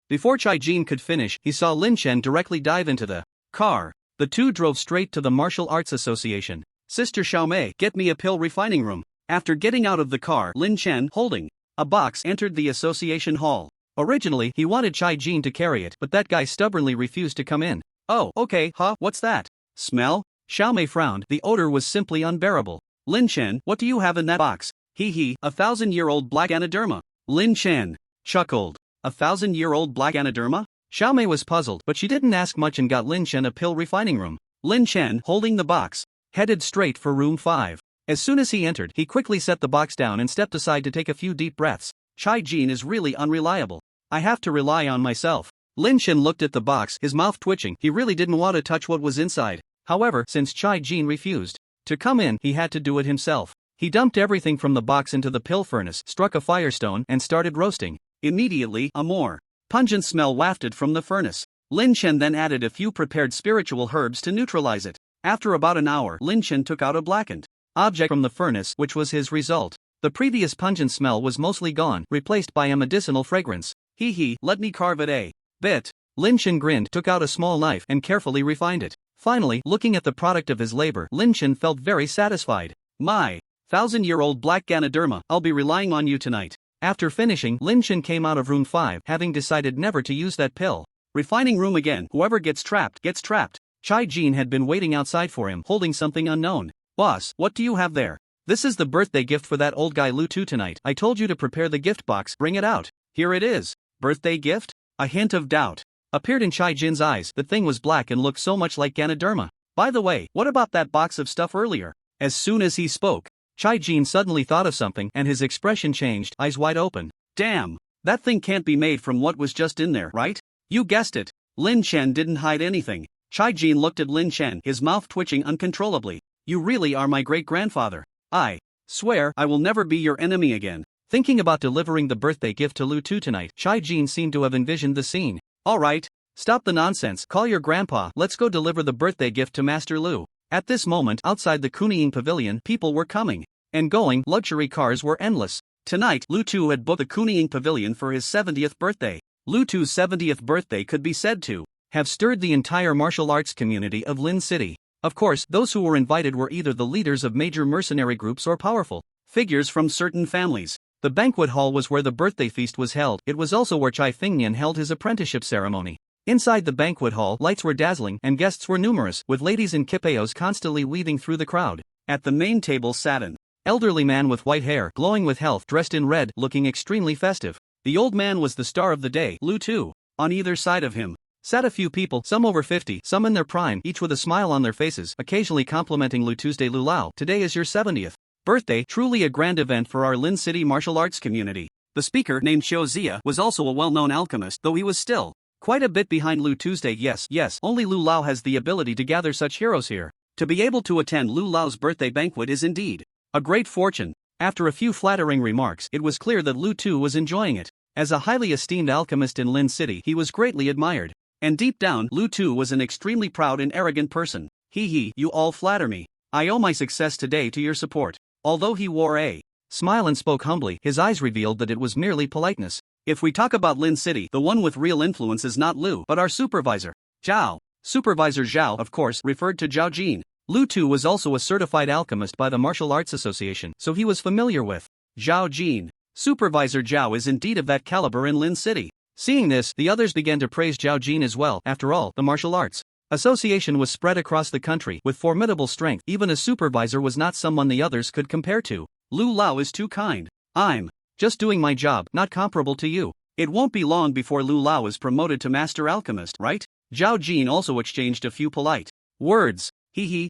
Before Chai Jin could finish, he saw Lin Chen directly dive into the car. The two drove straight to the Martial Arts Association. "Sister Xiaomei, get me a pill refining room." After getting out of the car, Lin Chen, holding a box, entered the association hall. Originally, he wanted Chai Jin to carry it, but that guy stubbornly refused to come in. "Oh, okay, huh, what's that? Smell?" Xiaomei frowned, the odor was simply unbearable. "Lin Chen, what do you have in that box?" "Hee, 1,000-year-old black anaderma." Lin Chen chuckled. 1,000-year-old black anaderma? Xiaomei was puzzled, but she didn't ask much and got Lin Chen a pill refining room. Lin Chen, holding the box, headed straight for room 5. As soon as he entered, he quickly set the box down and stepped aside to take a few deep breaths. Chai Jin is really unreliable. I have to rely on myself. Lin Chen looked at the box, his mouth twitching. He really didn't want to touch what was inside. However, since Chai Jin refused to come in, he had to do it himself. He dumped everything from the box into the pill furnace, struck a firestone, and started roasting. Immediately, a more pungent smell wafted from the furnace. Lin Chen then added a few prepared spiritual herbs to neutralize it. After about an hour, Lin Chen took out a blackened object from the furnace, which was his result. The previous pungent smell was mostly gone, replaced by a medicinal fragrance. "Hee, let me carve it a bit." Lin Chen grinned, took out a small knife, and carefully refined it. Finally, looking at the product of his labor, Lin Chen felt very satisfied. "My 1,000-year-old black Ganoderma, I'll be relying on you tonight." After finishing, Lin Chen came out of room 5, having decided never to use that pill. Refining room again. Whoever gets trapped, gets trapped. Chai Jin had been waiting outside for him, holding something unknown. "Boss, what do you have there?" "This is the birthday gift for that old guy Lu Tu tonight. I told you to prepare the gift box, bring it out." "Here it is." "Birthday gift?" A hint of doubt appeared in Chai Jin's eyes. The thing was black and looked so much like Ganoderma. "By the way, what about that box of stuff earlier?" As soon as he spoke, Chai Jin suddenly thought of something, and his expression changed, eyes wide open. "Damn, that thing can't be made from what was just in there, right?" "You guessed it." Lin Chen didn't hide anything. Chai Jin looked at Lin Chen, his mouth twitching uncontrollably. "You really are my great-grandfather. I swear I will never be your enemy again." Thinking about delivering the birthday gift to Lu Tu tonight, Chai Jin seemed to have envisioned the scene. "All right, stop the nonsense, call your grandpa, let's go deliver the birthday gift to Master Lu." At this moment, outside the Kuning Pavilion, people were coming and going, luxury cars were endless. Tonight, Lu Tu had booked the Kuning Pavilion for his 70th birthday. Lu Tu's 70th birthday could be said to have stirred the entire martial arts community of Lin City. Of course, those who were invited were either the leaders of major mercenary groups or powerful figures from certain families. The banquet hall was where the birthday feast was held. It was also where Chai Fingnian held his apprenticeship ceremony. Inside the banquet hall, lights were dazzling and guests were numerous, with ladies in kipayos constantly weaving through the crowd. At the main table sat an elderly man with white hair, glowing with health, dressed in red, looking extremely festive. The old man was the star of the day, Lu Tu. On either side of him sat a few people, some over 50, some in their prime, each with a smile on their faces, occasionally complimenting Lu Tuesday. Lu Lao, today is your 70th birthday, truly a grand event for our Lin City martial arts community. The speaker, named Xiao Zia, was also a well-known alchemist, though he was still quite a bit behind Lu Tuesday. Yes, only Lu Lao has the ability to gather such heroes here. To be able to attend Lu Lao's birthday banquet is indeed a great fortune. After a few flattering remarks, it was clear that Lu Tu was enjoying it. As a highly esteemed alchemist in Lin City, he was greatly admired. And deep down, Lu Tu was an extremely proud and arrogant person. You all flatter me. I owe my success today to your support. Although he wore a smile and spoke humbly, his eyes revealed that it was merely politeness. If we talk about Lin City, the one with real influence is not Lu, but our supervisor, Zhao. Supervisor Zhao, of course, referred to Zhao Jin. Lu Tu was also a certified alchemist by the Martial Arts Association, so he was familiar with Zhao Jin. Supervisor Zhao is indeed of that caliber in Lin City. Seeing this, the others began to praise Zhao Jin as well. After all, the Martial Arts Association was spread across the country with formidable strength. Even a supervisor was not someone the others could compare to. Lu Lao is too kind. I'm just doing my job, not comparable to you. It won't be long before Lu Lao is promoted to Master Alchemist, right? Zhao Jin also exchanged a few polite words.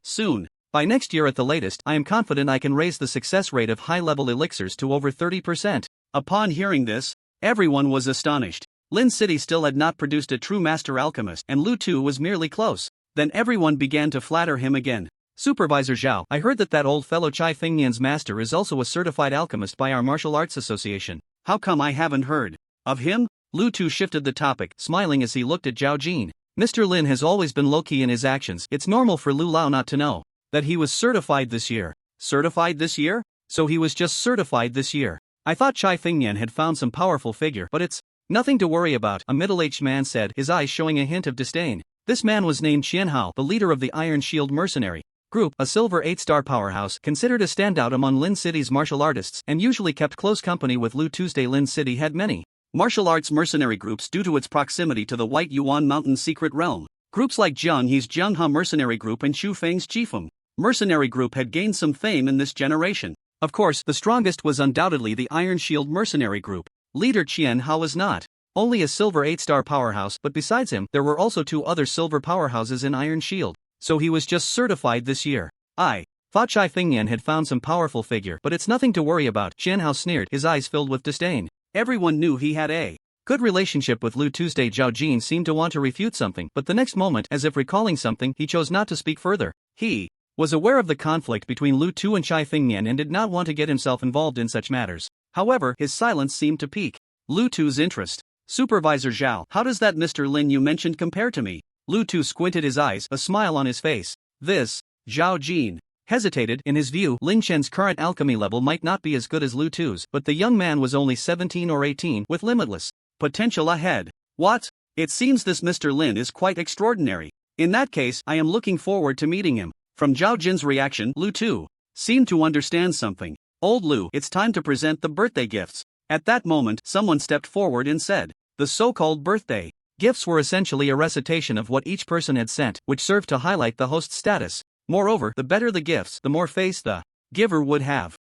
Soon. By next year at the latest, I am confident I can raise the success rate of high-level elixirs to over 30%. Upon hearing this, everyone was astonished. Lin City still had not produced a true master alchemist, and Lu Tu was merely close. Then everyone began to flatter him again. Supervisor Zhao, I heard that old fellow Chai Fingnian's master is also a certified alchemist by our Martial Arts Association. How come I haven't heard of him? Lu Tu shifted the topic, smiling as he looked at Zhao Jin. Mr. Lin has always been low-key in his actions. It's normal for Lu Lao not to know that he was certified this year. Certified this year? So he was just certified this year. I thought Chai Fingnian had found some powerful figure, but it's nothing to worry about, a middle-aged man said, his eyes showing a hint of disdain. This man was named Qian Hao, the leader of the Iron Shield Mercenary Group, a silver 8-star powerhouse, considered a standout among Lin City's martial artists, and usually kept close company with Lu Tuesday. Lin City had many martial arts mercenary groups due to its proximity to the White Yuan Mountain secret realm. Groups like Jiang He's Jiangha Mercenary Group and Xu Feng's Qifeng Mercenary Group had gained some fame in this generation. Of course, the strongest was undoubtedly the Iron Shield Mercenary Group. Leader Qian Hao was not only a silver 8-star powerhouse, but besides him, there were also 2 other silver powerhouses in Iron Shield. So he was just certified this year. I thought Chai Fingnian had found some powerful figure, but it's nothing to worry about, Qian Hao sneered, his eyes filled with disdain. Everyone knew he had a good relationship with Lu Tuesday. Zhao Jin seemed to want to refute something, but the next moment, as if recalling something, he chose not to speak further. He was aware of the conflict between Lu Tu and Chai Fingnian and did not want to get himself involved in such matters. However, his silence seemed to pique Lu Tu's interest. Supervisor Zhao, how does that Mr. Lin you mentioned compare to me? Lu Tu squinted his eyes, a smile on his face. This Zhao Jin hesitated. In his view, Lin Chen's current alchemy level might not be as good as Lu Tu's, but the young man was only 17 or 18, with limitless potential ahead. What? It seems this Mr. Lin is quite extraordinary. In that case, I am looking forward to meeting him. From Zhao Jin's reaction, Lu Tu seemed to understand something. Old Lu, it's time to present the birthday gifts. At that moment, someone stepped forward and said, the so-called birthday gifts were essentially a recitation of what each person had sent, which served to highlight the host's status. Moreover, the better the gifts, the more face the giver would have.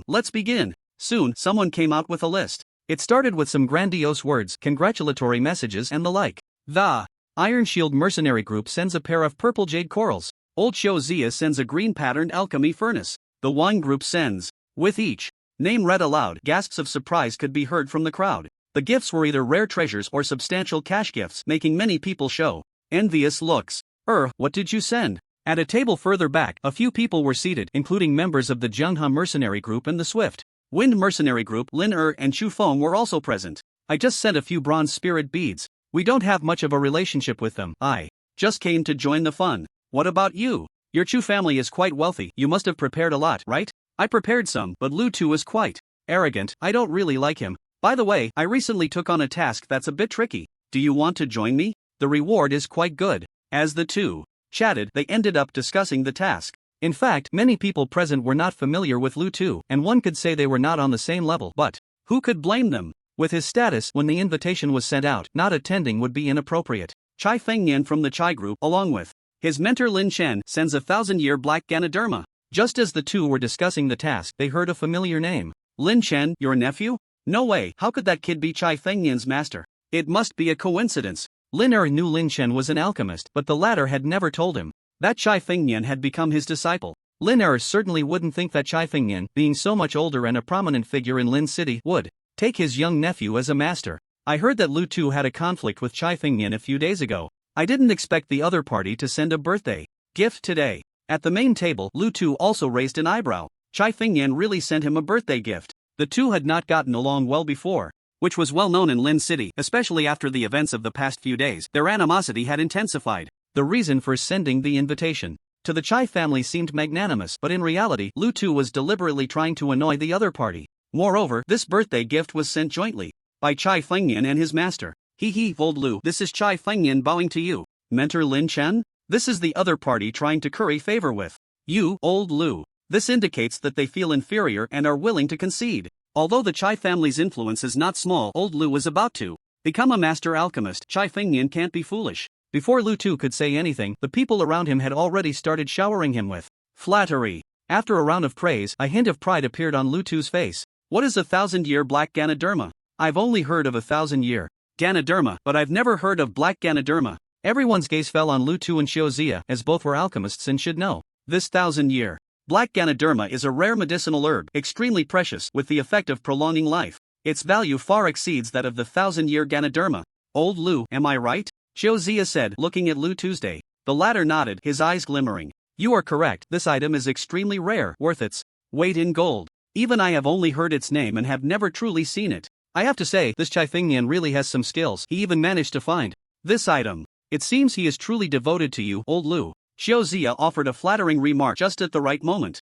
Let's begin. Soon, someone came out with a list. It started with some grandiose words, congratulatory messages and the like. The Iron Shield Mercenary Group sends a pair of purple jade corals. Old Xiao Zia sends a green patterned alchemy furnace. The Wine Group sends. With each name read aloud, gasps of surprise could be heard from the crowd. The gifts were either rare treasures or substantial cash gifts, making many people show envious looks. What did you send? At a table further back, a few people were seated, including members of the Jiangha Mercenary Group and the Swift Wind Mercenary Group. Lin and Chu Feng were also present. I just sent a few bronze spirit beads. We don't have much of a relationship with them. I just came to join the fun. What about you? Your Chu family is quite wealthy, you must have prepared a lot, right? I prepared some, but Lu Tu is quite arrogant, I don't really like him. By the way, I recently took on a task that's a bit tricky. Do you want to join me? The reward is quite good. As the two chatted, they ended up discussing the task. In fact, many people present were not familiar with Lu Tu, and one could say they were not on the same level, but who could blame them? With his status, when the invitation was sent out, not attending would be inappropriate. Chai Fengnian from the Chai group, along with his mentor Lin Chen, sends 1,000-year black Ganoderma. Just as the two were discussing the task, they heard a familiar name. Lin Chen, your nephew? No way, how could that kid be Chai Fengnian's master? It must be a coincidence. Lin knew Lin Chen was an alchemist, but the latter had never told him that Chai Fengnian had become his disciple. Lin certainly wouldn't think that Chai Fengnian, being so much older and a prominent figure in Lin City, would take his young nephew as a master. I heard that Lu Tu had a conflict with Chai Fengnian a few days ago. I didn't expect the other party to send a birthday gift today. At the main table, Lu Tu also raised an eyebrow. Chai Fengnian really sent him a birthday gift. The two had not gotten along well before, which was well known in Lin City, especially after the events of the past few days. Their animosity had intensified. The reason for sending the invitation to the Chai family seemed magnanimous, but in reality, Lu Tu was deliberately trying to annoy the other party. Moreover, this birthday gift was sent jointly by Chai Fengnian and his master. Old Lu, this is Chai Fengnian bowing to you. Mentor Lin Chen? This is the other party trying to curry favor with you, old Lu. This indicates that they feel inferior and are willing to concede. Although the Chai family's influence is not small, old Lu is about to become a master alchemist. Chai Fengnian can't be foolish. Before Lu Tu could say anything, the people around him had already started showering him with flattery. After a round of praise, a hint of pride appeared on Lu Tu's face. What is 1,000-year black Ganoderma? I've only heard of 1,000-year Ganoderma, but I've never heard of black Ganoderma. Everyone's gaze fell on Lu Tu and Xiaozia, as both were alchemists and should know. This 1,000-year black Ganoderma is a rare medicinal herb, extremely precious, with the effect of prolonging life. Its value far exceeds that of the 1,000-year Ganoderma. Old Lu, am I right? Xiaozia said, looking at Lu Tuesday. The latter nodded, his eyes glimmering. You are correct, this item is extremely rare, worth its weight in gold. Even I have only heard its name and have never truly seen it. I have to say, this Chai Fengnian really has some skills. He even managed to find this item. It seems he is truly devoted to you, old Lu. Xiaozia offered a flattering remark just at the right moment.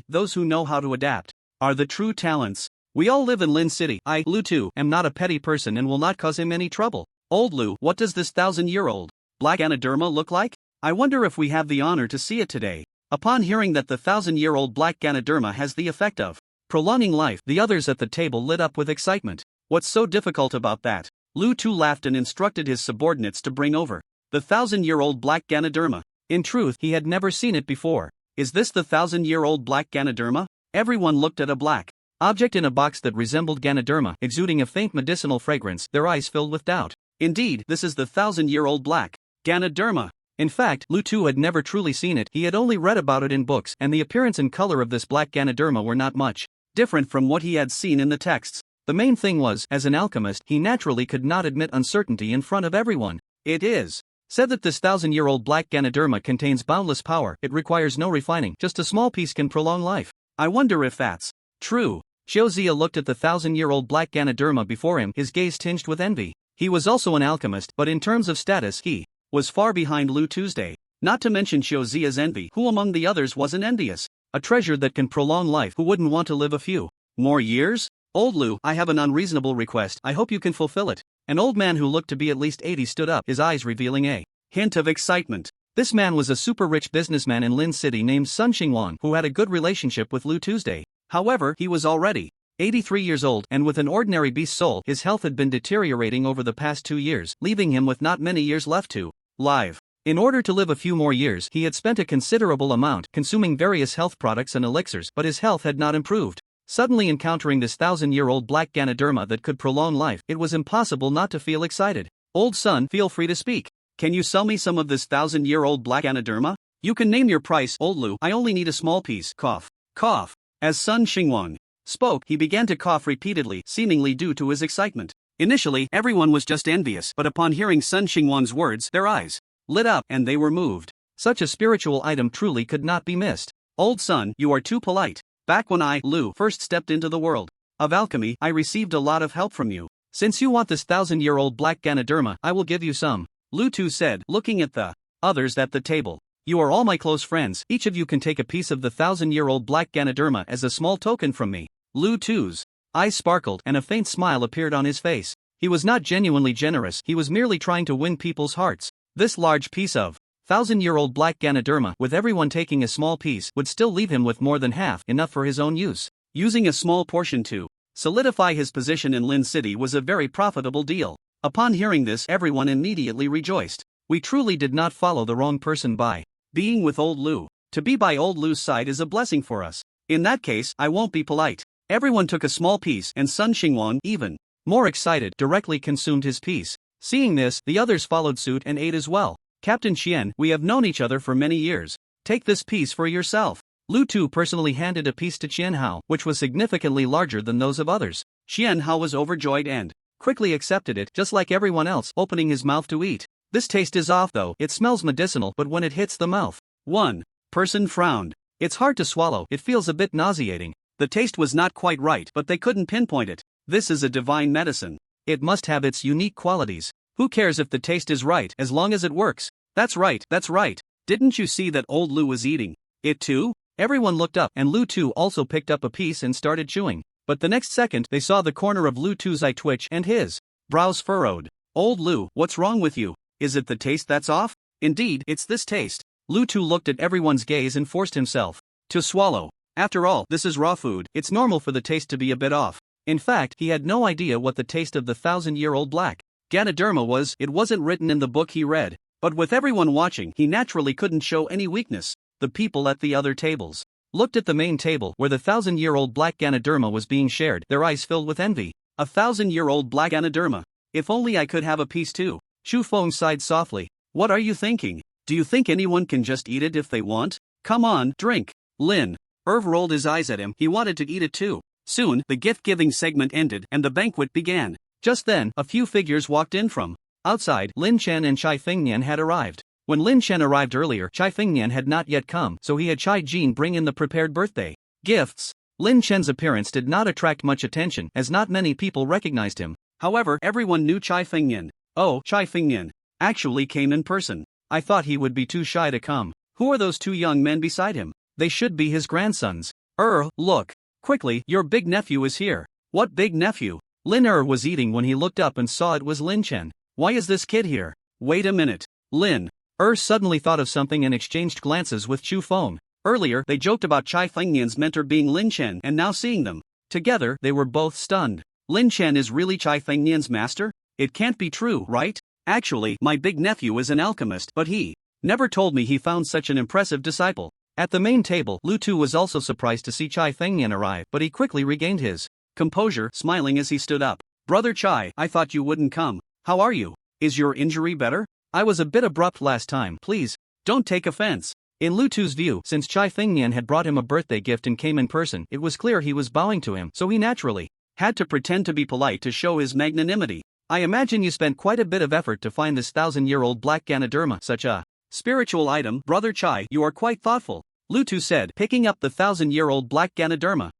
Those who know how to adapt are the true talents. We all live in Lin City. I, Lu Tu, am not a petty person and will not cause him any trouble. Old Lu, what does this 1,000-year-old black Ganoderma look like? I wonder if we have the honor to see it today. Upon hearing that the 1,000-year-old black Ganoderma has the effect of prolonging life, the others at the table lit up with excitement. What's so difficult about that? Lu Tu laughed and instructed his subordinates to bring over the 1,000-year-old black Ganoderma. In truth, he had never seen it before. Is this the 1,000-year-old black Ganoderma? Everyone looked at a black object in a box that resembled Ganoderma, exuding a faint medicinal fragrance, their eyes filled with doubt. Indeed, this is the 1,000-year-old black Ganoderma. In fact, Lu Tu had never truly seen it, he had only read about it in books, and the appearance and color of this black Ganoderma were not much different from what he had seen in the texts. The main thing was, as an alchemist, he naturally could not admit uncertainty in front of everyone. It is said that this 1,000-year-old black Ganoderma contains boundless power, it requires no refining, just a small piece can prolong life. I wonder if that's true. Xiaozia looked at the 1,000-year-old black Ganoderma before him, his gaze tinged with envy. He was also an alchemist, but in terms of status he was far behind Lu Tuesday. Not to mention Xiaozia's envy, who among the others wasn't envious? A treasure that can prolong life, who wouldn't want to live a few more years? Old Lu, I have an unreasonable request, I hope you can fulfill it. An old man who looked to be at least 80 stood up, his eyes revealing a hint of excitement. This man was a super rich businessman in Lin City named Sun Xingwan, who had a good relationship with Lu Tuesday. However, he was already 83 years old, and with an ordinary beast soul, his health had been deteriorating over the past 2 years, leaving him with not many years left to live. In order to live a few more years, he had spent a considerable amount consuming various health products and elixirs, but his health had not improved. Suddenly encountering this 1,000-year-old black Ganoderma that could prolong life, it was impossible not to feel excited. Old son, feel free to speak. Can you sell me some of this 1,000-year-old black Ganoderma? You can name your price, old Lu, I only need a small piece. Cough. Cough. As Sun Xingwan spoke, he began to cough repeatedly, seemingly due to his excitement. Initially, everyone was just envious, but upon hearing Sun Xingwan's words, their eyes lit up, and they were moved. Such a spiritual item truly could not be missed. Old son, you are too polite. Back when I, Lu, first stepped into the world of alchemy, I received a lot of help from you. Since you want this 1,000-year-old black Ganoderma, I will give you some. Lu Tu said, looking at the others at the table. You are all my close friends, each of you can take a piece of the 1,000-year-old black Ganoderma as a small token from me. Lu Tu's eyes sparkled and a faint smile appeared on his face. He was not genuinely generous, he was merely trying to win people's hearts. This large piece of 1,000-year-old black Ganoderma, with everyone taking a small piece, would still leave him with more than half, enough for his own use. Using a small portion to solidify his position in Lin City was a very profitable deal. Upon hearing this, everyone immediately rejoiced. We truly did not follow the wrong person by being with old Lu. To be by old Lu's side is a blessing for us. In that case, I won't be polite. Everyone took a small piece, and Sun Xingwang, even more excited, directly consumed his piece. Seeing this, the others followed suit and ate as well. Captain Qian, we have known each other for many years. Take this piece for yourself. Lu Tu personally handed a piece to Qian Hao, which was significantly larger than those of others. Qian Hao was overjoyed and quickly accepted it, just like everyone else, opening his mouth to eat. This taste is off though, it smells medicinal, but when it hits the mouth, one person frowned. It's hard to swallow, it feels a bit nauseating. The taste was not quite right, but they couldn't pinpoint it. This is a divine medicine. It must have its unique qualities. Who cares if the taste is right, as long as it works? That's right, that's right. Didn't you see that old Lu was eating it too? Everyone looked up, and Lu Tu also picked up a piece and started chewing. But the next second, they saw the corner of Lu Tu's eye twitch and his brows furrowed. Old Lu, what's wrong with you? Is it the taste that's off? Indeed, it's this taste. Lu Tu looked at everyone's gaze and forced himself to swallow. After all, this is raw food, it's normal for the taste to be a bit off. In fact, he had no idea what the taste of the 1,000-year-old black Ganoderma was. It wasn't written in the book he read. But with everyone watching, he naturally couldn't show any weakness. The people at the other tables looked at the main table where the 1,000-year-old black Ganoderma was being shared, their eyes filled with envy. A 1,000-year-old black Ganoderma. If only I could have a piece too. Shu Feng sighed softly. What are you thinking? Do you think anyone can just eat it if they want? Come on, drink. Lin Irv rolled his eyes at him, he wanted to eat it too. Soon, the gift-giving segment ended and the banquet began. Just then, a few figures walked in from outside. Lin Chen and Chai Fengnian had arrived. When Lin Chen arrived earlier, Chai Fengnian had not yet come, so he had Chai Jin bring in the prepared birthday gifts. Lin Chen's appearance did not attract much attention, as not many people recognized him. However, everyone knew Chai Fengnian. Oh, Chai Fengnian actually came in person. I thought he would be too shy to come. Who are those two young men beside him? They should be his grandsons. Look. Quickly, your big nephew is here. What big nephew? Lin was eating when he looked up and saw it was Lin Chen. Why is this kid here? Wait a minute. Lin suddenly thought of something and exchanged glances with Chu Feng. Earlier, they joked about Chai Fengnian's mentor being Lin Chen, and now seeing them together, they were both stunned. Lin Chen is really Chai Fengnian's master? It can't be true, right? Actually, my big nephew is an alchemist, but he never told me he found such an impressive disciple. At the main table, Lu Tu was also surprised to see Chai Fengnian arrive, but he quickly regained his composure, smiling as he stood up. Brother Chai, I thought you wouldn't come. How are you? Is your injury better? I was a bit abrupt last time, please don't take offense. In Lu Tu's view, since Chai Fengnian had brought him a birthday gift and came in person, it was clear he was bowing to him, so he naturally had to pretend to be polite to show his magnanimity. I imagine you spent quite a bit of effort to find this 1,000-year-old black Ganoderma, such a spiritual item. Brother Chai, you are quite thoughtful, Lu Tu said, picking up the 1,000-year-old black Ganoderma.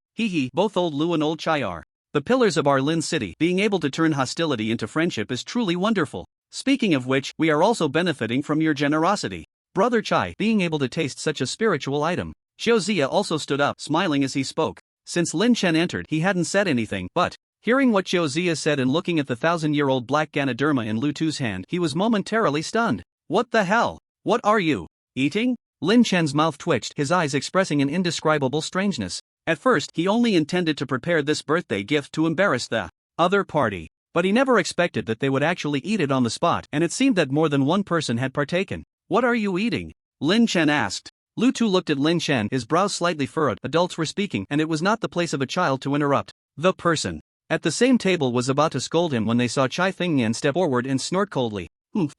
Both old Lu and old Chai are the pillars of our Lin City. Being able to turn hostility into friendship is truly wonderful. Speaking of which, we are also benefiting from your generosity. Brother Chai, being able to taste such a spiritual item. Xiao Zia also stood up, smiling as he spoke. Since Lin Chen entered, he hadn't said anything, but hearing what Xiao Zia said and looking at the 1,000-year-old black Ganoderma in Lu Tu's hand, he was momentarily stunned. What the hell? What are you eating? Lin Chen's mouth twitched, his eyes expressing an indescribable strangeness. At first, he only intended to prepare this birthday gift to embarrass the other party. But he never expected that they would actually eat it on the spot, and it seemed that more than one person had partaken. What are you eating? Lin Chen asked. Lu Tu looked at Lin Chen, his brows slightly furrowed. Adults were speaking, and it was not the place of a child to interrupt. The person at the same table was about to scold him when they saw Chai Fengnian step forward and snort coldly.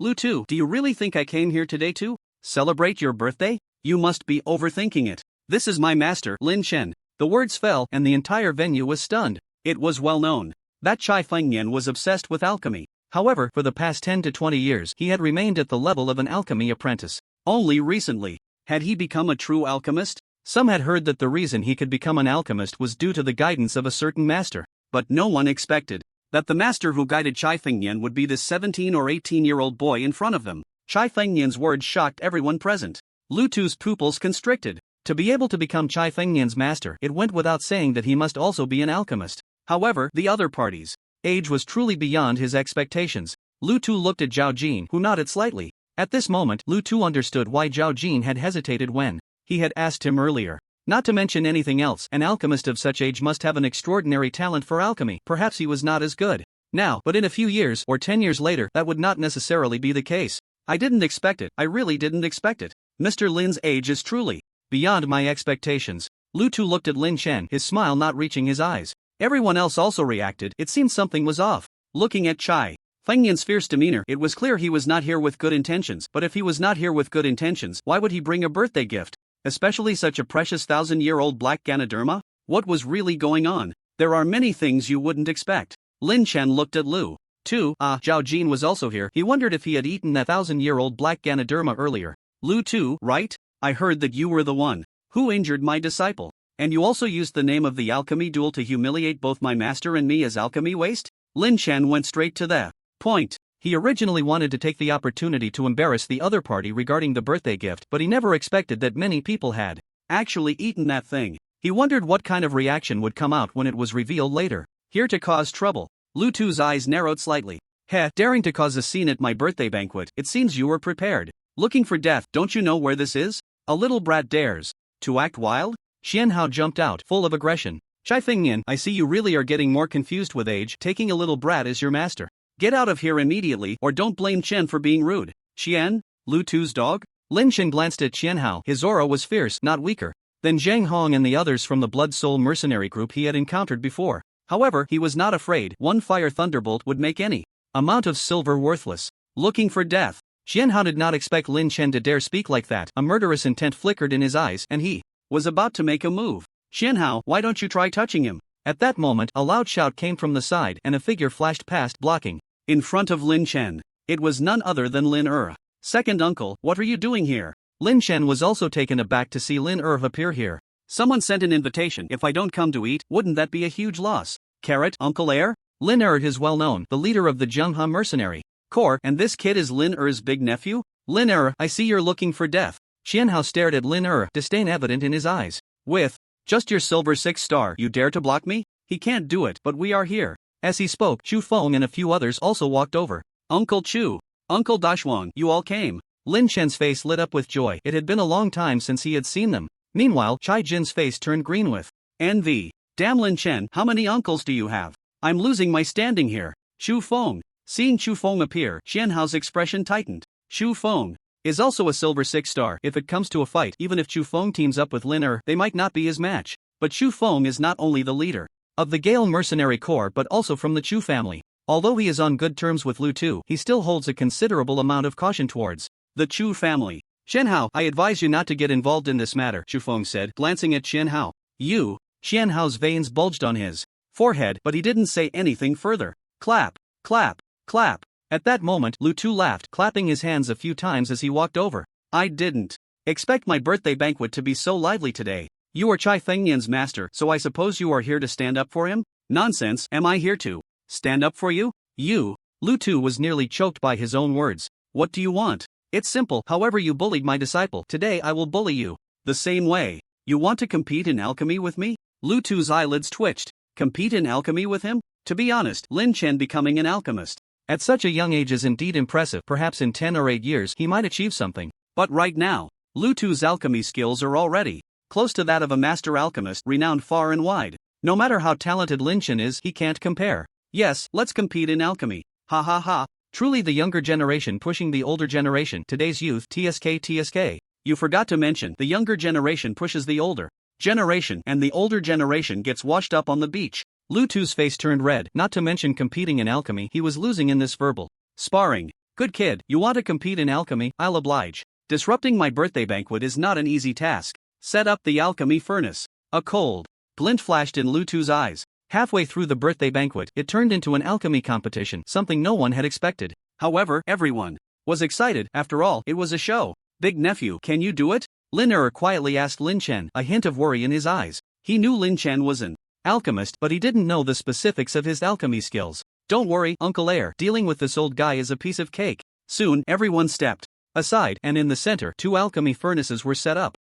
Lu Tu, do you really think I came here today to celebrate your birthday? You must be overthinking it. This is my master, Lin Chen. The words fell, and the entire venue was stunned. It was well known that Chai Fengnian was obsessed with alchemy. However, for the past 10 to 20 years, he had remained at the level of an alchemy apprentice. Only recently had he become a true alchemist. Some had heard that the reason he could become an alchemist was due to the guidance of a certain master, but no one expected that the master who guided Chai Fengnian would be this 17 or 18-year-old boy in front of them. Chai Fengnian's words shocked everyone present. Lu Tu's pupils constricted. To be able to become Chai Fengnian's master, it went without saying that he must also be an alchemist. However, the other party's age was truly beyond his expectations. Lu Tu looked at Zhao Jin, who nodded slightly. At this moment, Lu Tu understood why Zhao Jin had hesitated when he had asked him earlier. Not to mention anything else, an alchemist of such age must have an extraordinary talent for alchemy. Perhaps he was not as good now, but in a few years or 10 years later, that would not necessarily be the case. I didn't expect it. I really didn't expect it. Mr. Lin's age is truly beyond my expectations. Lu Tu looked at Lin Chen, his smile not reaching his eyes. Everyone else also reacted. It seemed something was off. Looking at Chai Fengnian's fierce demeanor, it was clear he was not here with good intentions. But if he was not here with good intentions, why would he bring a birthday gift? Especially such a precious 1,000-year-old black Ganoderma? What was really going on? There are many things you wouldn't expect. Lin Chen looked at Lu Tu. Zhao Jin was also here. He wondered if he had eaten that 1,000-year-old black Ganoderma earlier. Lu Tu, right? I heard that you were the one who injured my disciple. And you also used the name of the alchemy duel to humiliate both my master and me as alchemy waste? Lin Chen went straight to the point. He originally wanted to take the opportunity to embarrass the other party regarding the birthday gift, but he never expected that many people had actually eaten that thing. He wondered what kind of reaction would come out when it was revealed later. Here to cause trouble. Lu Tu's eyes narrowed slightly. Heh, daring to cause a scene at my birthday banquet, it seems you were prepared. Looking for death, don't you know where this is? A little brat dares to act wild? Xianhao jumped out, full of aggression. Chai Fengnian, I see you really are getting more confused with age, taking a little brat as your master. Get out of here immediately, or don't blame Chen for being rude. Xian? Lu Tu's dog? Lin Chen glanced at Xianhao. His aura was fierce, not weaker than Zhang Hong and the others from the Blood Soul mercenary group he had encountered before. However, he was not afraid. One fire thunderbolt would make any amount of silver worthless. Looking for death. Xianhao did not expect Lin Chen to dare speak like that. A murderous intent flickered in his eyes, and he was about to make a move. Xianhao, why don't you try touching him? At that moment, a loud shout came from the side, and a figure flashed past, blocking in front of Lin Chen. It was none other than Lin Second uncle, what are you doing here? Lin Chen was also taken aback to see Lin appear here. Someone sent an invitation. If I don't come to eat, wouldn't that be a huge loss? Carrot, Uncle Air? Lin is well known, the leader of the Zhenghe mercenary corps, and this kid is Lin big nephew? Lin I see you're looking for death. Xianhao stared at Lin disdain evident in his eyes. With just your silver 6-star, you dare to block me? He can't do it, but we are here. As he spoke, Chu Feng and a few others also walked over. Uncle Chu, Uncle Dashuang, you all came. Lin Chen's face lit up with joy. It had been a long time since he had seen them. Meanwhile, Chai Jin's face turned green with envy. Damn Lin Chen, how many uncles do you have? I'm losing my standing here. Chu Feng. Seeing Chu Feng appear, Xianhao's expression tightened. Chu Feng is also a silver 6-star. If it comes to a fight, even if Chu Feng teams up with Lin they might not be his match. But Chu Feng is not only the leader of the Gale mercenary corps but also from the Chu family. Although he is on good terms with Lu Tu, he still holds a considerable amount of caution towards the Chu family. Xianhao, I advise you not to get involved in this matter, Chu Feng said, glancing at Xianhao. You? Xianhao's veins bulged on his forehead, but he didn't say anything further. Clap, clap, clap. At that moment, Lu Tu laughed, clapping his hands a few times as he walked over. I didn't expect my birthday banquet to be so lively today. You are Chai Fengnian's master, so I suppose you are here to stand up for him? Nonsense, am I here to stand up for you? You? Lu Tu was nearly choked by his own words. What do you want? It's simple, however you bullied my disciple, today I will bully you the same way. You want to compete in alchemy with me? Lu Tu's eyelids twitched. Compete in alchemy with him? To be honest, Lin Chen becoming an alchemist at such a young age is indeed impressive. Perhaps in 10 or 8 years he might achieve something. But right now, Lu Tu's alchemy skills are already close to that of a master alchemist renowned far and wide. No matter how talented Lin Chen is, he can't compare. Yes, let's compete in alchemy. Ha ha ha. Truly the younger generation pushing the older generation. Today's youth, TSK. You forgot to mention, the younger generation pushes the older generation, and the older generation gets washed up on the beach. Lu Tu's face turned red. Not to mention competing in alchemy, he was losing in this verbal sparring. Good kid, you want to compete in alchemy? I'll oblige. Disrupting my birthday banquet is not an easy task. Set up the alchemy furnace. A cold glint flashed in Lu Tu's eyes. Halfway through the birthday banquet, it turned into an alchemy competition, something no one had expected. However, everyone was excited. After all, it was a show. Big nephew, can you do it? Lin quietly asked Lin Chen, a hint of worry in his eyes. He knew Lin Chen was an alchemist, but he didn't know the specifics of his alchemy skills. Don't worry, Uncle Air, dealing with this old guy is a piece of cake. Soon, everyone stepped aside, and in the center, 2 alchemy furnaces were set up.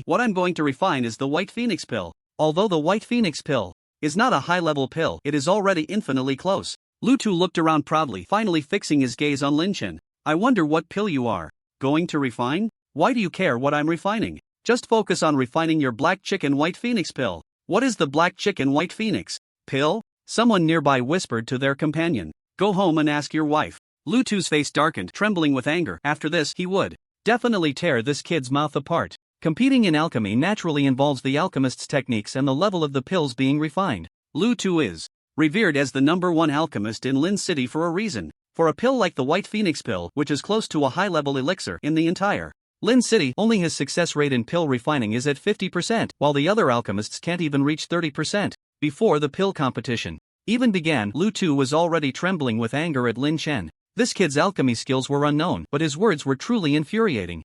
What I'm going to refine is the White Phoenix pill. Although the White Phoenix pill is not a high-level pill, it is already infinitely close. Lu Tu looked around proudly, finally fixing his gaze on Lin Chen. I wonder what pill you are going to refine? Why do you care what I'm refining? Just focus on refining your Black Chicken White Phoenix pill. What is the Black Chicken White Phoenix pill? Someone nearby whispered to their companion. Go home and ask your wife. Lu Tu's face darkened, trembling with anger. After this, he would definitely tear this kid's mouth apart. Competing in alchemy naturally involves the alchemist's techniques and the level of the pills being refined. Lu Tu is revered as the #1 alchemist in Lin City for a reason. For a pill like the White Phoenix pill, which is close to a high-level elixir in the entire Lin City, only his success rate in pill refining is at 50%, while the other alchemists can't even reach 30%. Before the pill competition even began, Lu Tu was already trembling with anger at Lin Chen. This kid's alchemy skills were unknown, but his words were truly infuriating.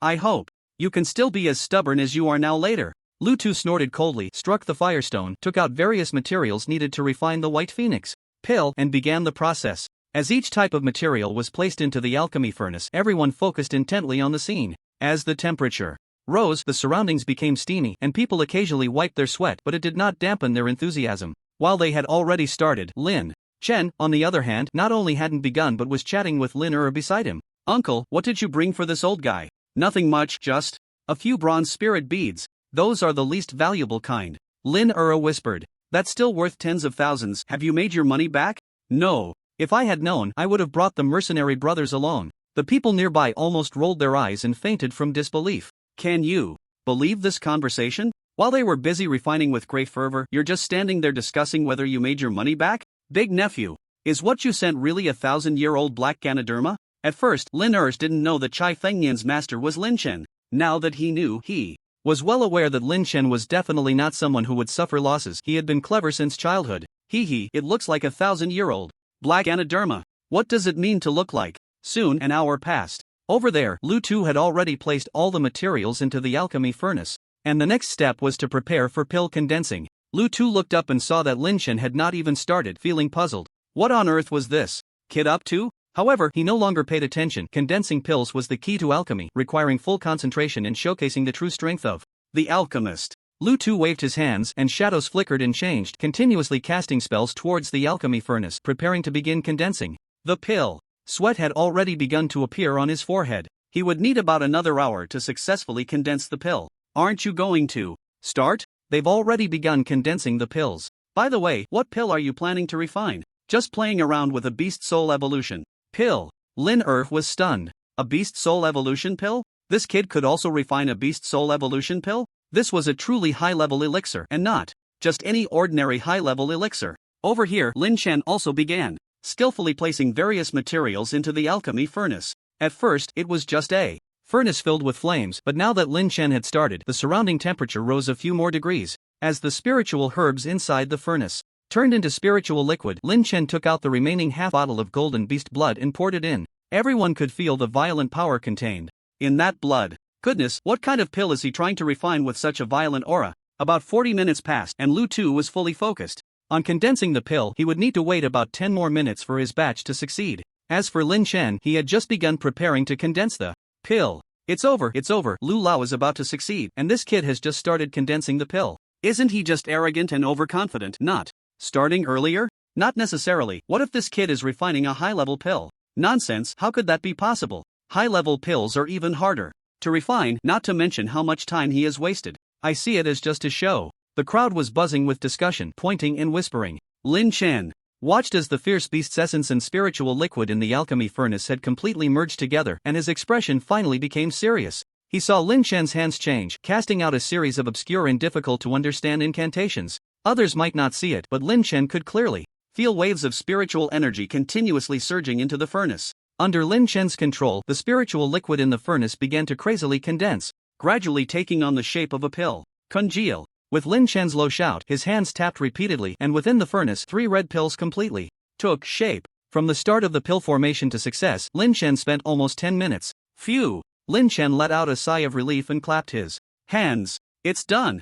I hope you can still be as stubborn as you are now later. Lu Tu snorted coldly, struck the firestone, took out various materials needed to refine the White Phoenix pill, and began the process. As each type of material was placed into the alchemy furnace, everyone focused intently on the scene. As the temperature rose, the surroundings became steamy, and people occasionally wiped their sweat, but it did not dampen their enthusiasm. While they had already started, Lin Chen, on the other hand, not only hadn't begun but was chatting with Lin beside him. Uncle, what did you bring for this old guy? Nothing much, just a few bronze spirit beads. Those are the least valuable kind. Lin whispered. That's still worth tens of thousands. Have you made your money back? No. If I had known, I would have brought the mercenary brothers alone. The people nearby almost rolled their eyes and fainted from disbelief. Can you believe this conversation? While they were busy refining with great fervor, you're just standing there discussing whether you made your money back? Big nephew, is what you sent really a 1,000-year-old black Ganoderma? At first, Lin didn't know that Chai Fengnian's master was Lin Chen. Now that he knew, he was well aware that Lin Chen was definitely not someone who would suffer losses. He had been clever since childhood. It looks like a 1,000-year-old black Ganoderma. What does it mean to look like? Soon, an hour passed. Over there, Lu Tu had already placed all the materials into the alchemy furnace, and the next step was to prepare for pill condensing. Lu Tu looked up and saw that Lin Chen had not even started, feeling puzzled. What on earth was this kid up to? However, he no longer paid attention. Condensing pills was the key to alchemy, requiring full concentration and showcasing the true strength of the alchemist. Lu Tu waved his hands, and shadows flickered and changed, continuously casting spells towards the alchemy furnace, preparing to begin condensing the pill. Sweat had already begun to appear on his forehead. He would need about another hour to successfully condense the pill. Aren't you going to start? They've already begun condensing the pills. By the way, what pill are you planning to refine? Just playing around with a beast soul evolution pill. Lin was stunned. A beast soul evolution pill? This kid could also refine a beast soul evolution pill? This was a truly high-level elixir, and not just any ordinary high-level elixir. Over here, Lin Chen also began skillfully placing various materials into the alchemy furnace. At first, it was just a furnace filled with flames, but now that Lin Chen had started, the surrounding temperature rose a few more degrees. As the spiritual herbs inside the furnace turned into spiritual liquid, Lin Chen took out the remaining half bottle of golden beast blood and poured it in. Everyone could feel the violent power contained in that blood. Goodness, what kind of pill is he trying to refine with such a violent aura? About 40 minutes passed, and Lu Tu was fully focused on condensing the pill. He would need to wait about 10 more minutes for his batch to succeed. As for Lin Chen, he had just begun preparing to condense the pill. It's over. Lu Lao is about to succeed, and this kid has just started condensing the pill. Isn't he just arrogant and overconfident? Not starting earlier? Not necessarily. What if this kid is refining a high-level pill? Nonsense, how could that be possible? High-level pills are even harder to refine, not to mention how much time he has wasted. I see it as just a show. The crowd was buzzing with discussion, pointing and whispering. Lin Chen watched as the fierce beast's essence and spiritual liquid in the alchemy furnace had completely merged together, and his expression finally became serious. He saw Lin Chen's hands change, casting out a series of obscure and difficult-to-understand incantations. Others might not see it, but Lin Chen could clearly feel waves of spiritual energy continuously surging into the furnace. Under Lin Chen's control, the spiritual liquid in the furnace began to crazily condense, gradually taking on the shape of a pill. Congeal. With Lin Chen's low shout, his hands tapped repeatedly, and within the furnace, 3 red pills completely took shape. From the start of the pill formation to success, Lin Chen spent almost 10 minutes. Phew! Lin Chen let out a sigh of relief and clapped his hands. It's done.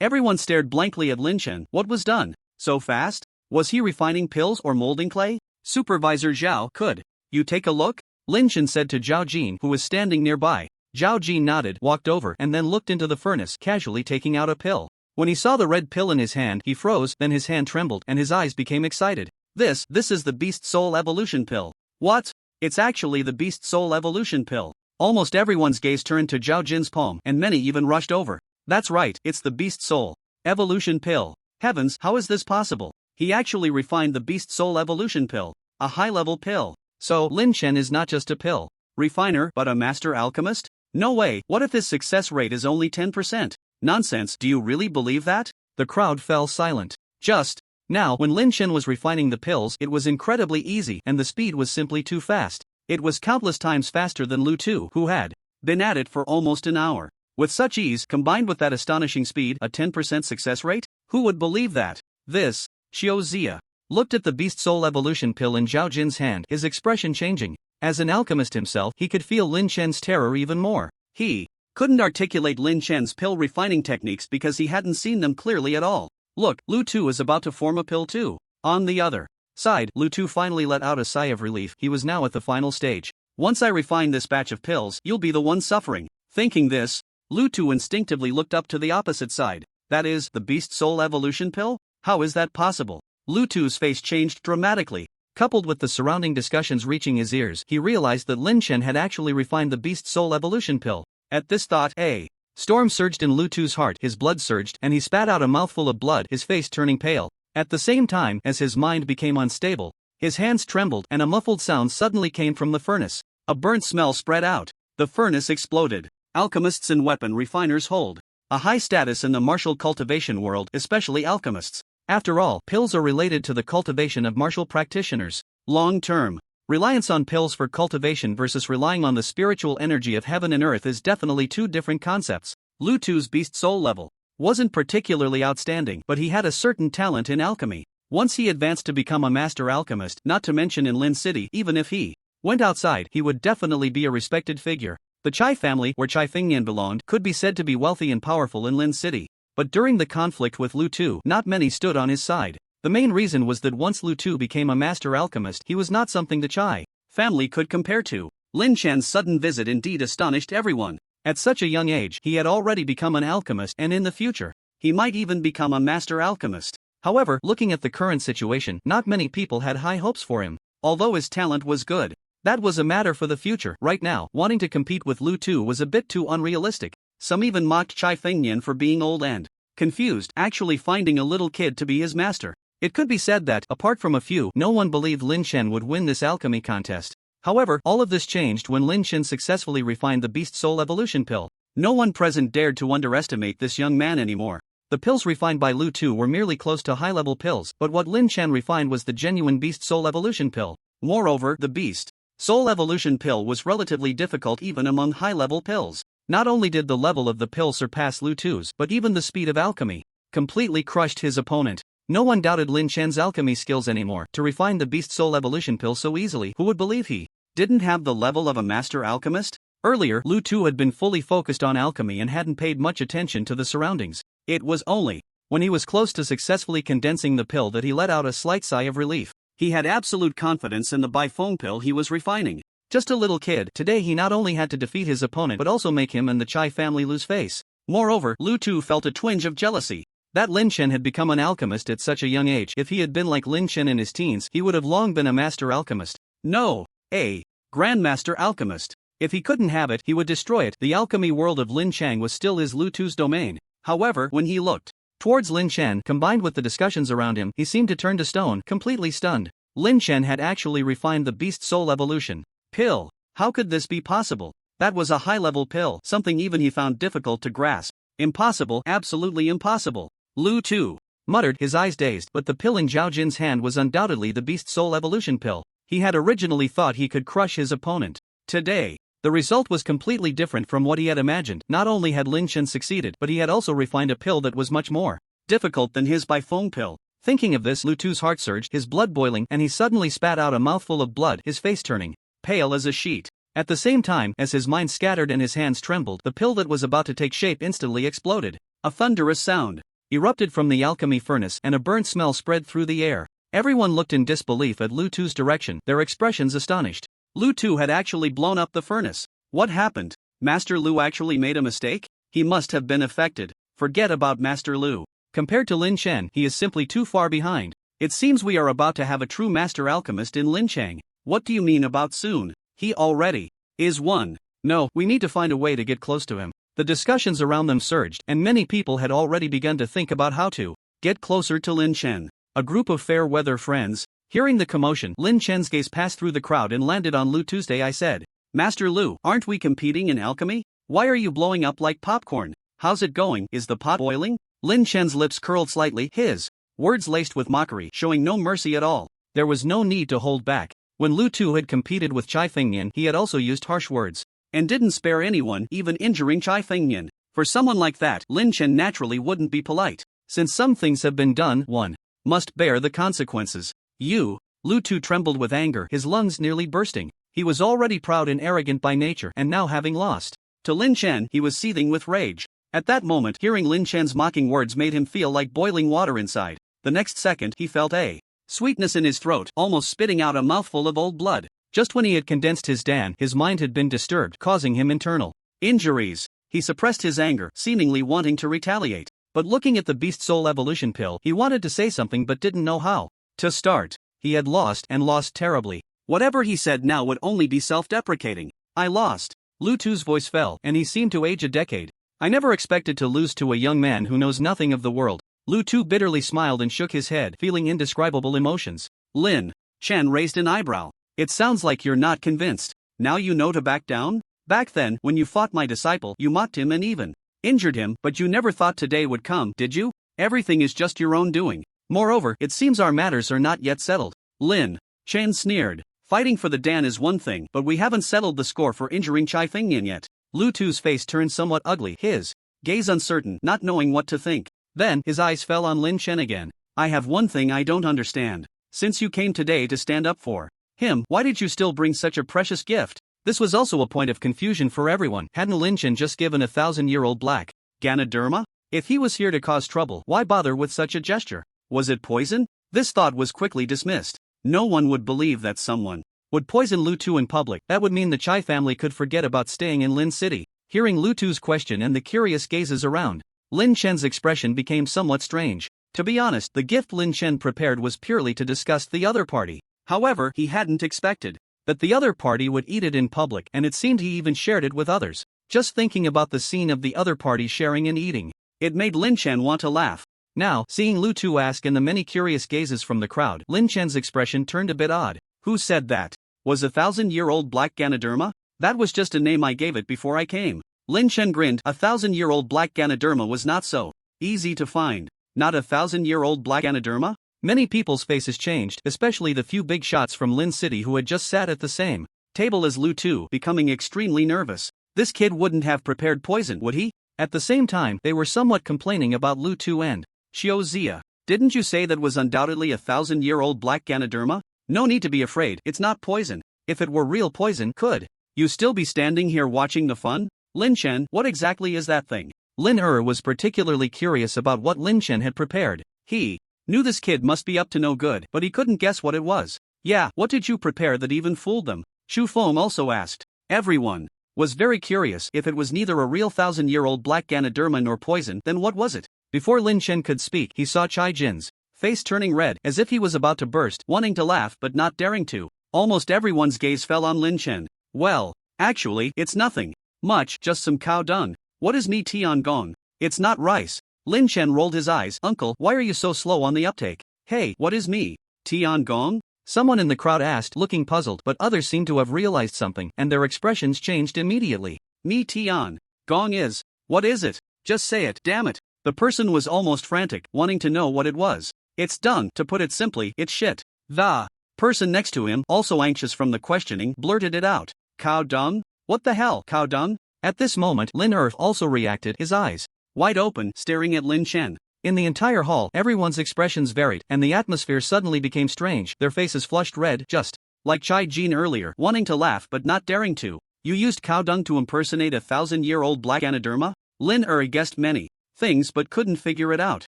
Everyone stared blankly at Lin Chen. What was done so fast? Was he refining pills or molding clay? Supervisor Zhao, could you take a look? Lin Chen said to Zhao Jin, who was standing nearby. Zhao Jin nodded, walked over, and then looked into the furnace, casually taking out a pill. When he saw the red pill in his hand, he froze, then his hand trembled, and his eyes became excited. This is the Beast Soul Evolution Pill. What? It's actually the Beast Soul Evolution Pill. Almost everyone's gaze turned to Zhao Jin's palm, and many even rushed over. That's right, it's the Beast Soul Evolution Pill. Heavens, how is this possible? He actually refined the Beast Soul Evolution Pill. A high-level pill. So, Lin Chen is not just a pill refiner, but a master alchemist? No way, what if his success rate is only 10%? Nonsense, do you really believe that? The crowd fell silent. Just now, when Lin Chen was refining the pills, it was incredibly easy, and the speed was simply too fast. It was countless times faster than Lu Tu, who had been at it for almost an hour. With such ease, combined with that astonishing speed, a 10% success rate? Who would believe that? This, Xiao Zia looked at the Beast Soul Evolution Pill in Zhao Jin's hand, his expression changing. As an alchemist himself, he could feel Lin Chen's terror even more. He couldn't articulate Lin Chen's pill refining techniques because he hadn't seen them clearly at all. Look, Lu Tu is about to form a pill too. On the other side, Lu Tu finally let out a sigh of relief. He was now at the final stage. Once I refine this batch of pills, you'll be the one suffering. Thinking this, Lu Tu instinctively looked up to the opposite side. That is, the Beast Soul Evolution Pill? How is that possible? Lu Tu's face changed dramatically. Coupled with the surrounding discussions reaching his ears, he realized that Lin Chen had actually refined the Beast Soul Evolution Pill. At this thought, a storm surged in Lu Tu's heart, his blood surged, and he spat out a mouthful of blood, his face turning pale. At the same time, as his mind became unstable, his hands trembled, and a muffled sound suddenly came from the furnace. A burnt smell spread out. The furnace exploded. Alchemists and weapon refiners hold a high status in the martial cultivation world, especially alchemists. After all, pills are related to the cultivation of martial practitioners. Long-term reliance on pills for cultivation versus relying on the spiritual energy of heaven and earth is definitely two different concepts. Lu Tu's Beast Soul level wasn't particularly outstanding, but he had a certain talent in alchemy. Once he advanced to become a master alchemist, not to mention in Lin City, even if he went outside, he would definitely be a respected figure. The Chai family, where Chai Fingyan belonged, could be said to be wealthy and powerful in Lin City. But during the conflict with Lu Tu, not many stood on his side. The main reason was that once Lu Tu became a master alchemist, he was not something the Chai family could compare to. Lin Chen's sudden visit indeed astonished everyone. At such a young age, he had already become an alchemist, and in the future, he might even become a master alchemist. However, looking at the current situation, not many people had high hopes for him. Although his talent was good, that was a matter for the future. Right now, wanting to compete with Lu Tu was a bit too unrealistic. Some even mocked Chai Fingyan for being old and confused, actually finding a little kid to be his master. It could be said that, apart from a few, no one believed Lin Chen would win this alchemy contest. However, all of this changed when Lin Chen successfully refined the Beast Soul Evolution Pill. No one present dared to underestimate this young man anymore. The pills refined by Lu Tu were merely close to high-level pills, but what Lin Chen refined was the genuine Beast Soul Evolution Pill. Moreover, the Beast Soul Evolution Pill was relatively difficult even among high-level pills. Not only did the level of the pill surpass Lu Tu's, but even the speed of alchemy completely crushed his opponent. No one doubted Lin Chen's alchemy skills anymore. To refine the Beast Soul Evolution Pill so easily, who would believe he didn't have the level of a master alchemist? Earlier, Lu Tu had been fully focused on alchemy and hadn't paid much attention to the surroundings. It was only when he was close to successfully condensing the pill that he let out a slight sigh of relief. He had absolute confidence in the biphone pill he was refining. Just a little kid, today he not only had to defeat his opponent but also make him and the Chai family lose face. Moreover, Lu Tu felt a twinge of jealousy. That Lin Chen had become an alchemist at such a young age. If he had been like Lin Chen in his teens, he would have long been a master alchemist. No, a grandmaster alchemist. If he couldn't have it, he would destroy it. The alchemy world of Lin Chang was still his Lu Tu's domain. However, when he looked towards Lin Chen, combined with the discussions around him, he seemed to turn to stone, completely stunned. Lin Chen had actually refined the Beast Soul Evolution Pill. How could this be possible? That was a high-level pill, something even he found difficult to grasp. Impossible, absolutely impossible. Lu Tu muttered, his eyes dazed, but the pill in Zhao Jin's hand was undoubtedly the Beast Soul Evolution Pill. He had originally thought he could crush his opponent. Today, the result was completely different from what he had imagined. Not only had Lin Chen succeeded, but he had also refined a pill that was much more difficult than his biphone pill. Thinking of this, Lu Tu's heart surged, his blood boiling, and he suddenly spat out a mouthful of blood, his face turning pale as a sheet. At the same time, as his mind scattered and his hands trembled, the pill that was about to take shape instantly exploded. A thunderous sound erupted from the alchemy furnace, and a burnt smell spread through the air. Everyone looked in disbelief at Lu Tu's direction, their expressions astonished. Lu Tu had actually blown up the furnace. What happened? Master Lu actually made a mistake? He must have been affected. Forget about Master Lu. Compared to Lin Chen, he is simply too far behind. It seems we are about to have a true master alchemist in Lin Chang. What do you mean about soon? He already is one. No, we need to find a way to get close to him. The discussions around them surged, and many people had already begun to think about how to get closer to Lin Chen. A group of fair-weather friends. Hearing the commotion, Lin Chen's gaze passed through the crowd and landed on Lu Tuesday. I said, Master Lu, aren't we competing in alchemy? Why are you blowing up like popcorn? How's it going? Is the pot boiling? Lin Chen's lips curled slightly, his words laced with mockery, showing no mercy at all. There was no need to hold back. When Lu Tu had competed with Chai Fengnian, he had also used harsh words, and didn't spare anyone, even injuring Chai Fengnian. For someone like that, Lin Chen naturally wouldn't be polite. Since some things have been done, one must bear the consequences. Lu Tu trembled with anger, his lungs nearly bursting. He was already proud and arrogant by nature, and now having lost to Lin Chen, he was seething with rage. At that moment, hearing Lin Chen's mocking words made him feel like boiling water inside. The next second, he felt a sweetness in his throat, almost spitting out a mouthful of old blood. Just when he had condensed his dan, his mind had been disturbed, causing him internal injuries. He suppressed his anger, seemingly wanting to retaliate. But looking at the Beast Soul Evolution pill, he wanted to say something but didn't know how to start. He had lost, and lost terribly. Whatever he said now would only be self-deprecating. I lost. Lu Tu's voice fell, and he seemed to age a decade. I never expected to lose to a young man who knows nothing of the world. Lu Tu bitterly smiled and shook his head, feeling indescribable emotions. Lin Chen raised an eyebrow. It sounds like you're not convinced. Now you know to back down? Back then, when you fought my disciple, you mocked him and even injured him, but you never thought today would come, did you? Everything is just your own doing. Moreover, it seems our matters are not yet settled. Lin Chen sneered. Fighting for the Dan is one thing, but we haven't settled the score for injuring Chai Fengnian yet. Lu Tu's face turned somewhat ugly, his gaze uncertain, not knowing what to think. Then, his eyes fell on Lin Chen again. I have one thing I don't understand. Since you came today to stand up for him, why did you still bring such a precious gift? This was also a point of confusion for everyone. Hadn't Lin Chen just given a 1,000-year-old black Ganoderma? If he was here to cause trouble, why bother with such a gesture? Was it poison? This thought was quickly dismissed. No one would believe that someone would poison Lu Tu in public. That would mean the Chai family could forget about staying in Lin City. Hearing Lu Tu's question and the curious gazes around, Lin Chen's expression became somewhat strange. To be honest, the gift Lin Chen prepared was purely to disgust the other party. However, he hadn't expected that the other party would eat it in public, and it seemed he even shared it with others. Just thinking about the scene of the other party sharing and eating, it made Lin Chen want to laugh. Now, seeing Lu Tu ask and the many curious gazes from the crowd, Lin Chen's expression turned a bit odd. Who said that? Was a 1,000-year-old black Ganoderma? That was just a name I gave it before I came. Lin Chen grinned. A 1,000-year-old black Ganoderma was not so easy to find. Not a 1,000-year-old black Ganoderma? Many people's faces changed, especially the few big shots from Lin City who had just sat at the same table as Lu Tu, becoming extremely nervous. This kid wouldn't have prepared poison, would he? At the same time, they were somewhat complaining about Lu Tu and Xiao Zia. Didn't you say that was undoubtedly a 1,000-year-old black Ganoderma? No need to be afraid, it's not poison. If it were real poison, could you still be standing here watching the fun? Lin Chen, what exactly is that thing? Lin was particularly curious about what Lin Chen had prepared. He knew this kid must be up to no good, but he couldn't guess what it was. Yeah, what did you prepare that even fooled them? Shu Feng also asked. Everyone was very curious. If it was neither a real 1,000-year-old black Ganoderma nor poison, then what was it? Before Lin Chen could speak, he saw Chai Jin's face turning red, as if he was about to burst, wanting to laugh but not daring to. Almost everyone's gaze fell on Lin Chen. Well, actually, it's nothing much, just some cow dung. What is mi tian gong? It's not rice. Lin Chen rolled his eyes. Uncle, why are you so slow on the uptake? Hey, what is mi tian gong? Someone in the crowd asked, looking puzzled, but others seemed to have realized something, and their expressions changed immediately. Mi tian gong is. What is it? Just say it, damn it. The person was almost frantic, wanting to know what it was. It's dung, to put it simply, it's shit. The person next to him, also anxious from the questioning, blurted it out. Cow dung? What the hell, cow dung? At this moment, Lin also reacted, his eyes wide open, staring at Lin Chen. In the entire hall, everyone's expressions varied, and the atmosphere suddenly became strange. Their faces flushed red, just like Chai Jin earlier, wanting to laugh but not daring to. You used cow dung to impersonate a 1,000-year-old black Ganoderma? Lin guessed many things but couldn't figure it out.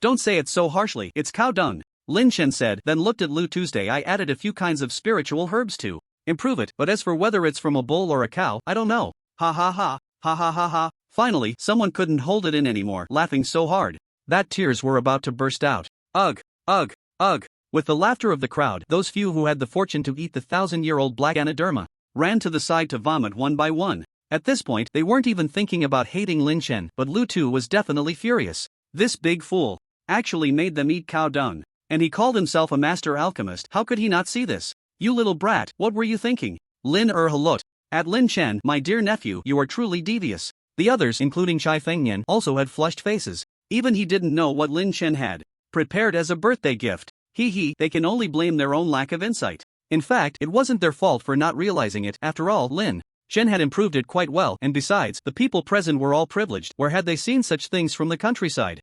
Don't say it so harshly, it's cow dung, Lin Chen said, then looked at Lu Tuesday. I added a few kinds of spiritual herbs too. improve it, but as for whether it's from a bull or a cow, I don't know. Ha ha ha, ha ha ha ha. Finally, someone couldn't hold it in anymore, laughing so hard that tears were about to burst out. Ugh, ugh, ugh. With the laughter of the crowd, those few who had the fortune to eat the 1,000-year-old black Ganoderma ran to the side to vomit one by one. At this point, they weren't even thinking about hating Lin Chen, but Lu Tu was definitely furious. This big fool actually made them eat cow dung. And he called himself a master alchemist. How could he not see this? You little brat, what were you thinking? Lin halot. At Lin Chen, my dear nephew, you are truly devious. The others, including Chai Fengnian, also had flushed faces. Even he didn't know what Lin Chen had prepared as a birthday gift. They can only blame their own lack of insight. In fact, it wasn't their fault for not realizing it. After all, Lin Chen had improved it quite well, and besides, the people present were all privileged. Where had they seen such things from the countryside?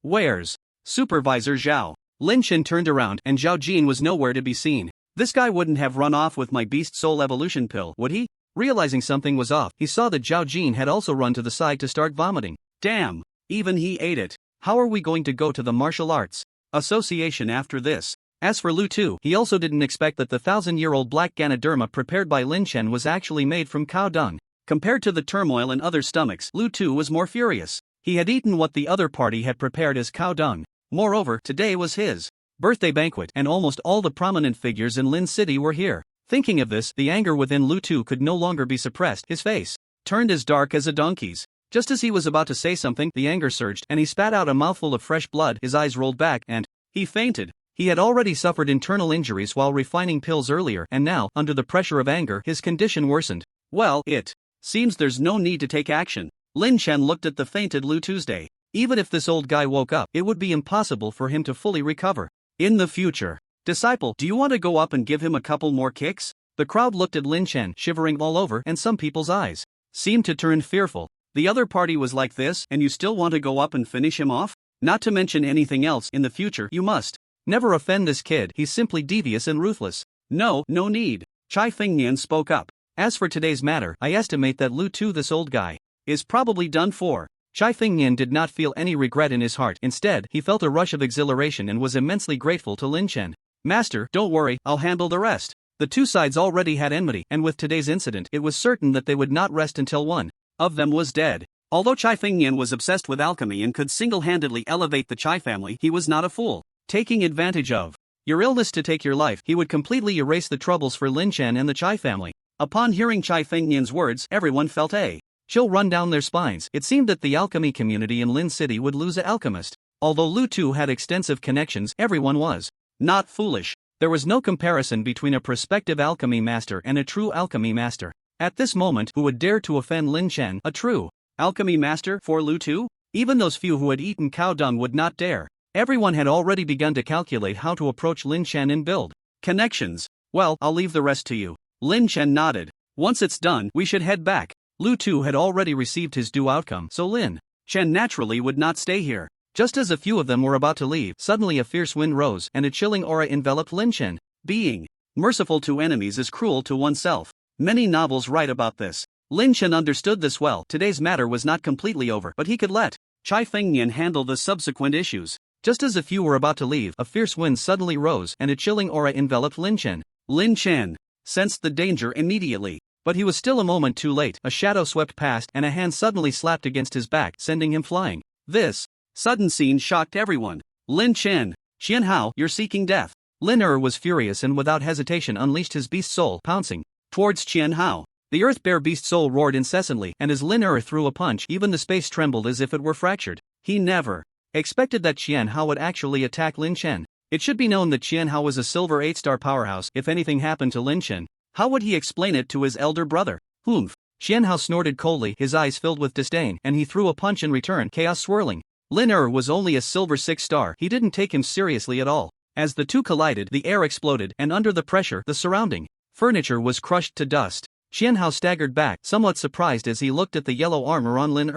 Where's Supervisor Zhao? Lin Chen turned around, and Zhao Jin was nowhere to be seen. This guy wouldn't have run off with my beast soul evolution pill, would he? Realizing something was off, he saw that Zhao Jin had also run to the side to start vomiting. Damn, even he ate it. How are we going to go to the martial arts association after this? As for Lu Tu, he also didn't expect that the 1,000-year-old black Ganoderma prepared by Lin Chen was actually made from cow dung. Compared to the turmoil in other stomachs, Lu Tu was more furious. He had eaten what the other party had prepared as cow dung. Moreover, today was his birthday banquet, and almost all the prominent figures in Lin City were here. Thinking of this, the anger within Lu Tu could no longer be suppressed. His face turned as dark as a donkey's. Just as he was about to say something, the anger surged, and he spat out a mouthful of fresh blood. His eyes rolled back, and he fainted. He had already suffered internal injuries while refining pills earlier, and now, under the pressure of anger, his condition worsened. Well, it seems there's no need to take action. Lin Chen looked at the fainted Lu Tuesday. Even if this old guy woke up, it would be impossible for him to fully recover in the future. Disciple, do you want to go up and give him a couple more kicks? The crowd looked at Lin Chen, shivering all over, and some people's eyes seemed to turn fearful. The other party was like this, and you still want to go up and finish him off? Not to mention anything else, in the future you must never offend this kid, he's simply devious and ruthless. No need. Chai Fengnian spoke up. As for today's matter, I estimate that Lu Tu, this old guy, is probably done for. Chai Fengnian did not feel any regret in his heart. Instead, he felt a rush of exhilaration and was immensely grateful to Lin Chen. Master, don't worry, I'll handle the rest. The two sides already had enmity, and with today's incident, it was certain that they would not rest until one of them was dead. Although Chai Fengnian was obsessed with alchemy and could single-handedly elevate the Chai family, he was not a fool. Taking advantage of your illness to take your life, he would completely erase the troubles for Lin Chen and the Chai family. Upon hearing Chai Fengnian's words, everyone felt a chill run down their spines. It seemed that the alchemy community in Lin City would lose an alchemist. Although Lu Tu had extensive connections, everyone was not foolish. There was no comparison between a prospective alchemy master and a true alchemy master. At this moment, who would dare to offend Lin Chen, a true alchemy master, for Lu Tu? Even those few who had eaten cow dung would not dare. Everyone had already begun to calculate how to approach Lin Chen and build connections. Well, I'll leave the rest to you. Lin Chen nodded. Once it's done, we should head back. Lu Tu had already received his due outcome, so Lin Chen naturally would not stay here. Just as a few of them were about to leave, suddenly a fierce wind rose, and a chilling aura enveloped Lin Chen. Being merciful to enemies is cruel to oneself. Many novels write about this. Lin Chen understood this well. Today's matter was not completely over, but he could let Chai Fengnian handle the subsequent issues. Just as a few were about to leave, a fierce wind suddenly rose, and a chilling aura enveloped Lin Chen. Lin Chen sensed the danger immediately. But he was still a moment too late. A shadow swept past, and a hand suddenly slapped against his back, sending him flying. This sudden scene shocked everyone. Lin Chen, Qian Hao, you're seeking death. Lin was furious and without hesitation unleashed his beast soul, pouncing towards Qian Hao. The earth bear beast soul roared incessantly, and as Lin threw a punch, even the space trembled as if it were fractured. He never expected that Qian Hao would actually attack Lin Chen. It should be known that Qian Hao was a silver 8-star powerhouse. If anything happened to Lin Chen, how would he explain it to his elder brother? Humph. Qian Hao snorted coldly, his eyes filled with disdain, and he threw a punch in return, chaos swirling. Lin was only a silver 6-star. He didn't take him seriously at all. As the two collided, the air exploded, and under the pressure, the surrounding furniture was crushed to dust. Qian Hao staggered back, somewhat surprised as he looked at the yellow armor on Lin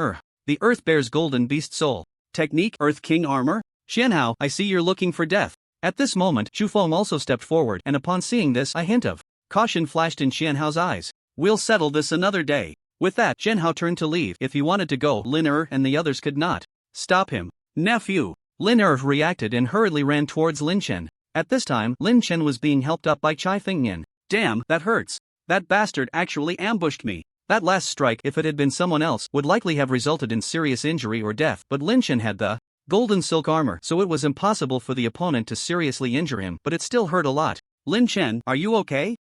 The Earth Bear's golden beast soul technique, Earth King armor? Qian Hao, I see you're looking for death. At this moment, Chu Feng also stepped forward, and upon seeing this, a hint of caution flashed in Qian Hao's eyes. We'll settle this another day. With that, Qian Hao turned to leave. If he wanted to go, Lin and the others could not stop him. Nephew. Lin reacted and hurriedly ran towards Lin Chen. At this time, Lin Chen was being helped up by Chai Fengnian. Damn, that hurts. That bastard actually ambushed me. That last strike, if it had been someone else, would likely have resulted in serious injury or death, but Lynch had the golden silk armor, so it was impossible for the opponent to seriously injure him, but it still hurt a lot. Lin Chen, are you okay?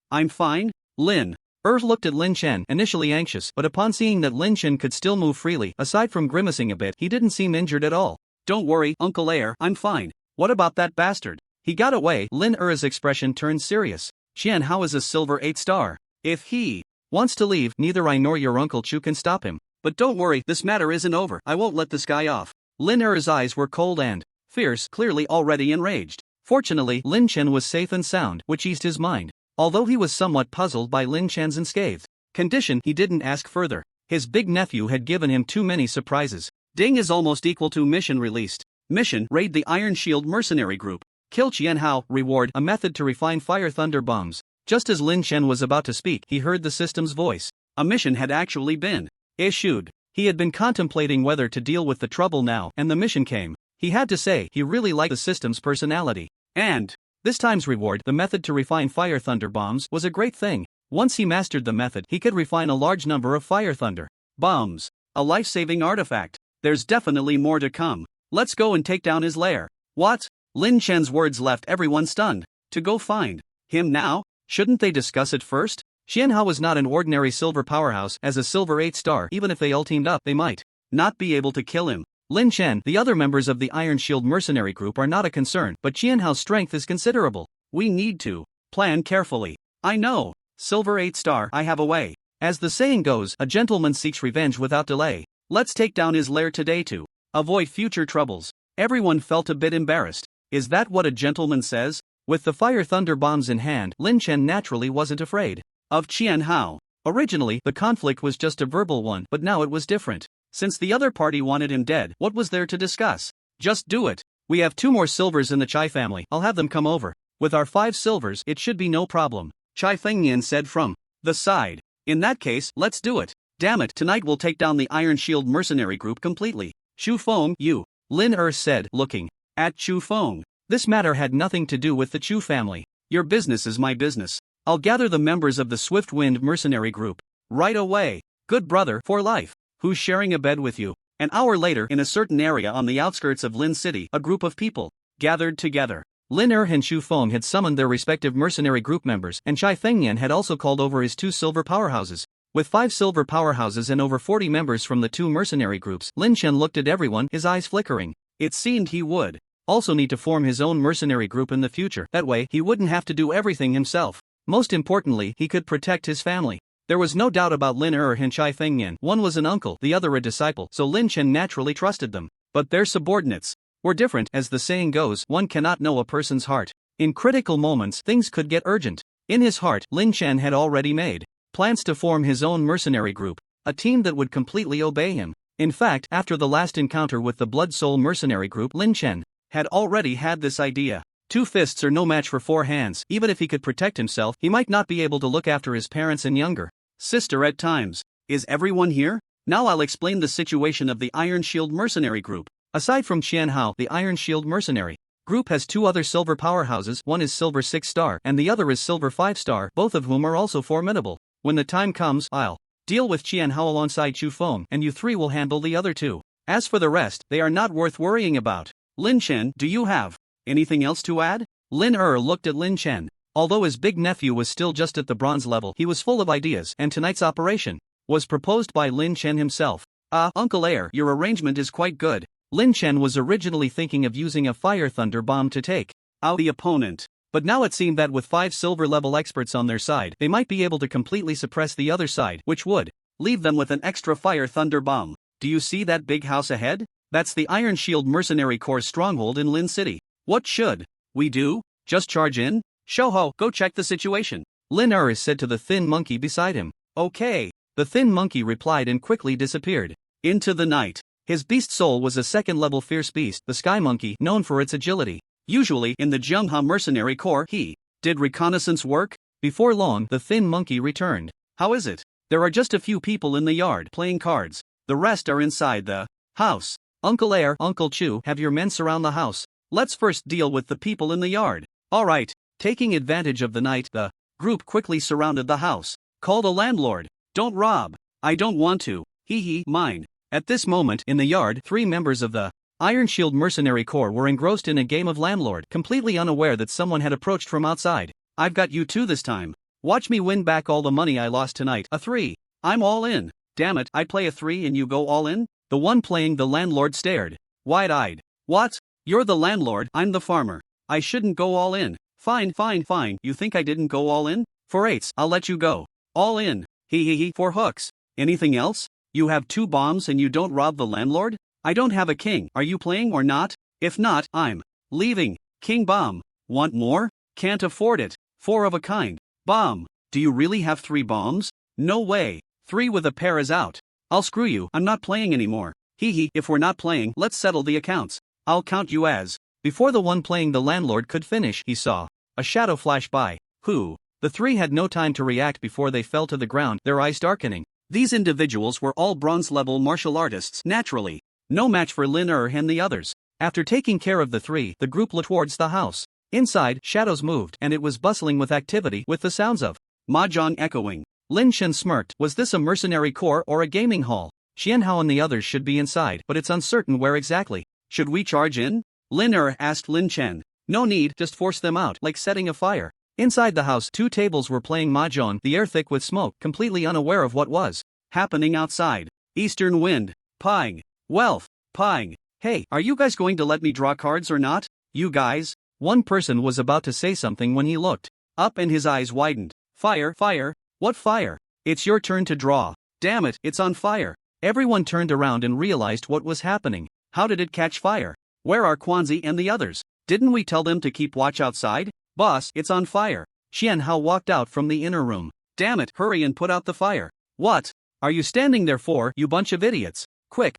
I'm fine. Lin looked at Lin Chen, initially anxious, but upon seeing that Lin Chen could still move freely, aside from grimacing a bit, he didn't seem injured at all. Don't worry, Uncle Air, I'm fine. What about that bastard? He got away. Lin Er's expression turned serious. Qian Hao is a silver 8-star. If he wants to leave, neither I nor your Uncle Chu can stop him. But don't worry, this matter isn't over. I won't let this guy off. Lin Er's eyes were cold and fierce, clearly already enraged. Fortunately, Lin Chen was safe and sound, which eased his mind. Although he was somewhat puzzled by Lin Chen's unscathed condition, he didn't ask further. His big nephew had given him too many surprises. Ding is almost equal to mission released. Mission: raid the Iron Shield mercenary group. Kill Qian Hao. Reward: a method to refine fire thunder bombs. Just as Lin Chen was about to speak, he heard the system's voice. A mission had actually been issued. He had been contemplating whether to deal with the trouble now, and the mission came. He had to say, he really liked the system's personality. And this time's reward, the method to refine fire thunder bombs, was a great thing. Once he mastered the method, he could refine a large number of fire thunder bombs. A life-saving artifact. There's definitely more to come. Let's go and take down his lair. What? Lin Chen's words left everyone stunned. To go find him now? Shouldn't they discuss it first? Qian Hao was not an ordinary silver powerhouse. As a silver 8-star, even if they all teamed up, they might not be able to kill him. Lin Chen, the other members of the Iron Shield mercenary group are not a concern, but Qian Hao's strength is considerable. We need to plan carefully. I know. Silver 8-star, I have a way. As the saying goes, a gentleman seeks revenge without delay. Let's take down his lair today to avoid future troubles. Everyone felt a bit embarrassed. Is that what a gentleman says? With the fire thunder bombs in hand, Lin Chen naturally wasn't afraid of Qian Hao. Originally, the conflict was just a verbal one, but now it was different. Since the other party wanted him dead, what was there to discuss? Just do it. We have 2 more silvers in the Chai family. I'll have them come over. With our 5 silvers, it should be no problem. Chai Fengyan said from the side. In that case, let's do it. Damn it, tonight we'll take down the Iron Shield mercenary group completely. Chu Feng, you. Lin said, looking at Chu Feng. This matter had nothing to do with the Chu family. Your business is my business. I'll gather the members of the Swift Wind mercenary group right away. Good brother for life. Who's sharing a bed with you? An hour later, in a certain area on the outskirts of Lin City, a group of people gathered together. Lin and Chu Feng had summoned their respective mercenary group members, and Chai Fengyan had also called over his 2 silver powerhouses. With 5 silver powerhouses and over 40 members from the 2 mercenary groups, Lin Chen looked at everyone, his eyes flickering. It seemed he would also need to form his own mercenary group in the future. That way, he wouldn't have to do everything himself. Most importantly, he could protect his family. There was no doubt about Lin and Chai Fengyan. One was an uncle, the other a disciple, so Lin Chen naturally trusted them. But their subordinates were different. As the saying goes, one cannot know a person's heart. In critical moments, things could get urgent. In his heart, Lin Chen had already made plans to form his own mercenary group, a team that would completely obey him. In fact, after the last encounter with the Blood Soul mercenary group, Lin Chen had already had this idea. 2 fists are no match for 4 hands. Even if he could protect himself, he might not be able to look after his parents and younger sister at times. Is everyone here? Now I'll explain the situation of the Iron Shield mercenary group. Aside from Qian Hao, the Iron Shield mercenary group has 2 other silver powerhouses. One is silver 6-star and the other is silver 5-star, both of whom are also formidable. When the time comes, I'll deal with Qian Hao alongside Chu Feng, and you 3 will handle the other 2. As for the rest, they are not worth worrying about. Lin Chen, do you have anything else to add? Lin looked at Lin Chen. Although his big nephew was still just at the bronze level, he was full of ideas, and tonight's operation was proposed by Lin Chen himself. Uncle Air, your arrangement is quite good. Lin Chen was originally thinking of using a fire thunder bomb to take out the opponent. But now it seemed that with 5 silver level experts on their side, they might be able to completely suppress the other side, which would leave them with an extra fire thunder bomb. Do you see that big house ahead? That's the Iron Shield Mercenary Corps' stronghold in Lin City. What should we do? Just charge in? Shouho, go check the situation. Lin said to the thin monkey beside him. Okay. The thin monkey replied and quickly disappeared into the night. His beast soul was a 2nd-level fierce beast, the Sky Monkey, known for its agility. Usually, in the Zhenghe Mercenary Corps, he did reconnaissance work. Before long, the thin monkey returned. How is it? There are just a few people in the yard playing cards. The rest are inside the house. Uncle Air, Uncle Chu, have your men surround the house. Let's first deal with the people in the yard. Alright. Taking advantage of the night, the Group quickly surrounded the house. Called a landlord. Don't rob. I don't want to. Hee mine. At this moment in the yard, 3 members of the Iron Shield Mercenary Corps were engrossed in a game of landlord, completely unaware that someone had approached from outside. I've got you too this time. Watch me win back all the money I lost tonight. A 3. I'm all in. Damn it, I play a 3 and you go all in? The one playing the landlord stared, wide-eyed. What? You're the landlord, I'm the farmer. I shouldn't go all in. Fine. You think I didn't go all in? For 8s, I'll let you go. All in. Hee. For hooks. Anything else? You have 2 bombs and you don't rob the landlord? I don't have a king. Are you playing or not? If not, I'm leaving. King bomb. Want more? Can't afford it. 4 of a kind. Bomb. Do you really have 3 bombs? No way. 3 with a pair is out. I'll screw you. I'm not playing anymore. Hee. If we're not playing, let's settle the accounts. I'll count you as. Before the one playing the landlord could finish, he saw a shadow flash by. Who? The 3 had no time to react before they fell to the ground, their eyes darkening. These individuals were all bronze-level martial artists, naturally. No match for Lin and the others. After taking care of the 3, the group looked towards the house. Inside, shadows moved and it was bustling with activity, with the sounds of mahjong echoing. Lin Chen smirked. Was this a mercenary corps or a gaming hall? Xianhao and the others should be inside, but it's uncertain where exactly. Should we charge in? Lin asked Lin Chen. No need, just force them out, like setting a fire. Inside the house, 2 tables were playing mahjong, the air thick with smoke, completely unaware of what was happening outside. Eastern wind. Pieing. Wealth. Pieing. Hey, are you guys going to let me draw cards or not? You guys? One person was about to say something when he looked up and his eyes widened. Fire. What fire? It's your turn to draw. Damn it, it's on fire. Everyone turned around and realized what was happening. How did it catch fire? Where are Quanzi and the others? Didn't we tell them to keep watch outside? Boss, it's on fire. Xianhao walked out from the inner room. Damn it, hurry and put out the fire. What? Are you standing there for, you bunch of idiots? Quick,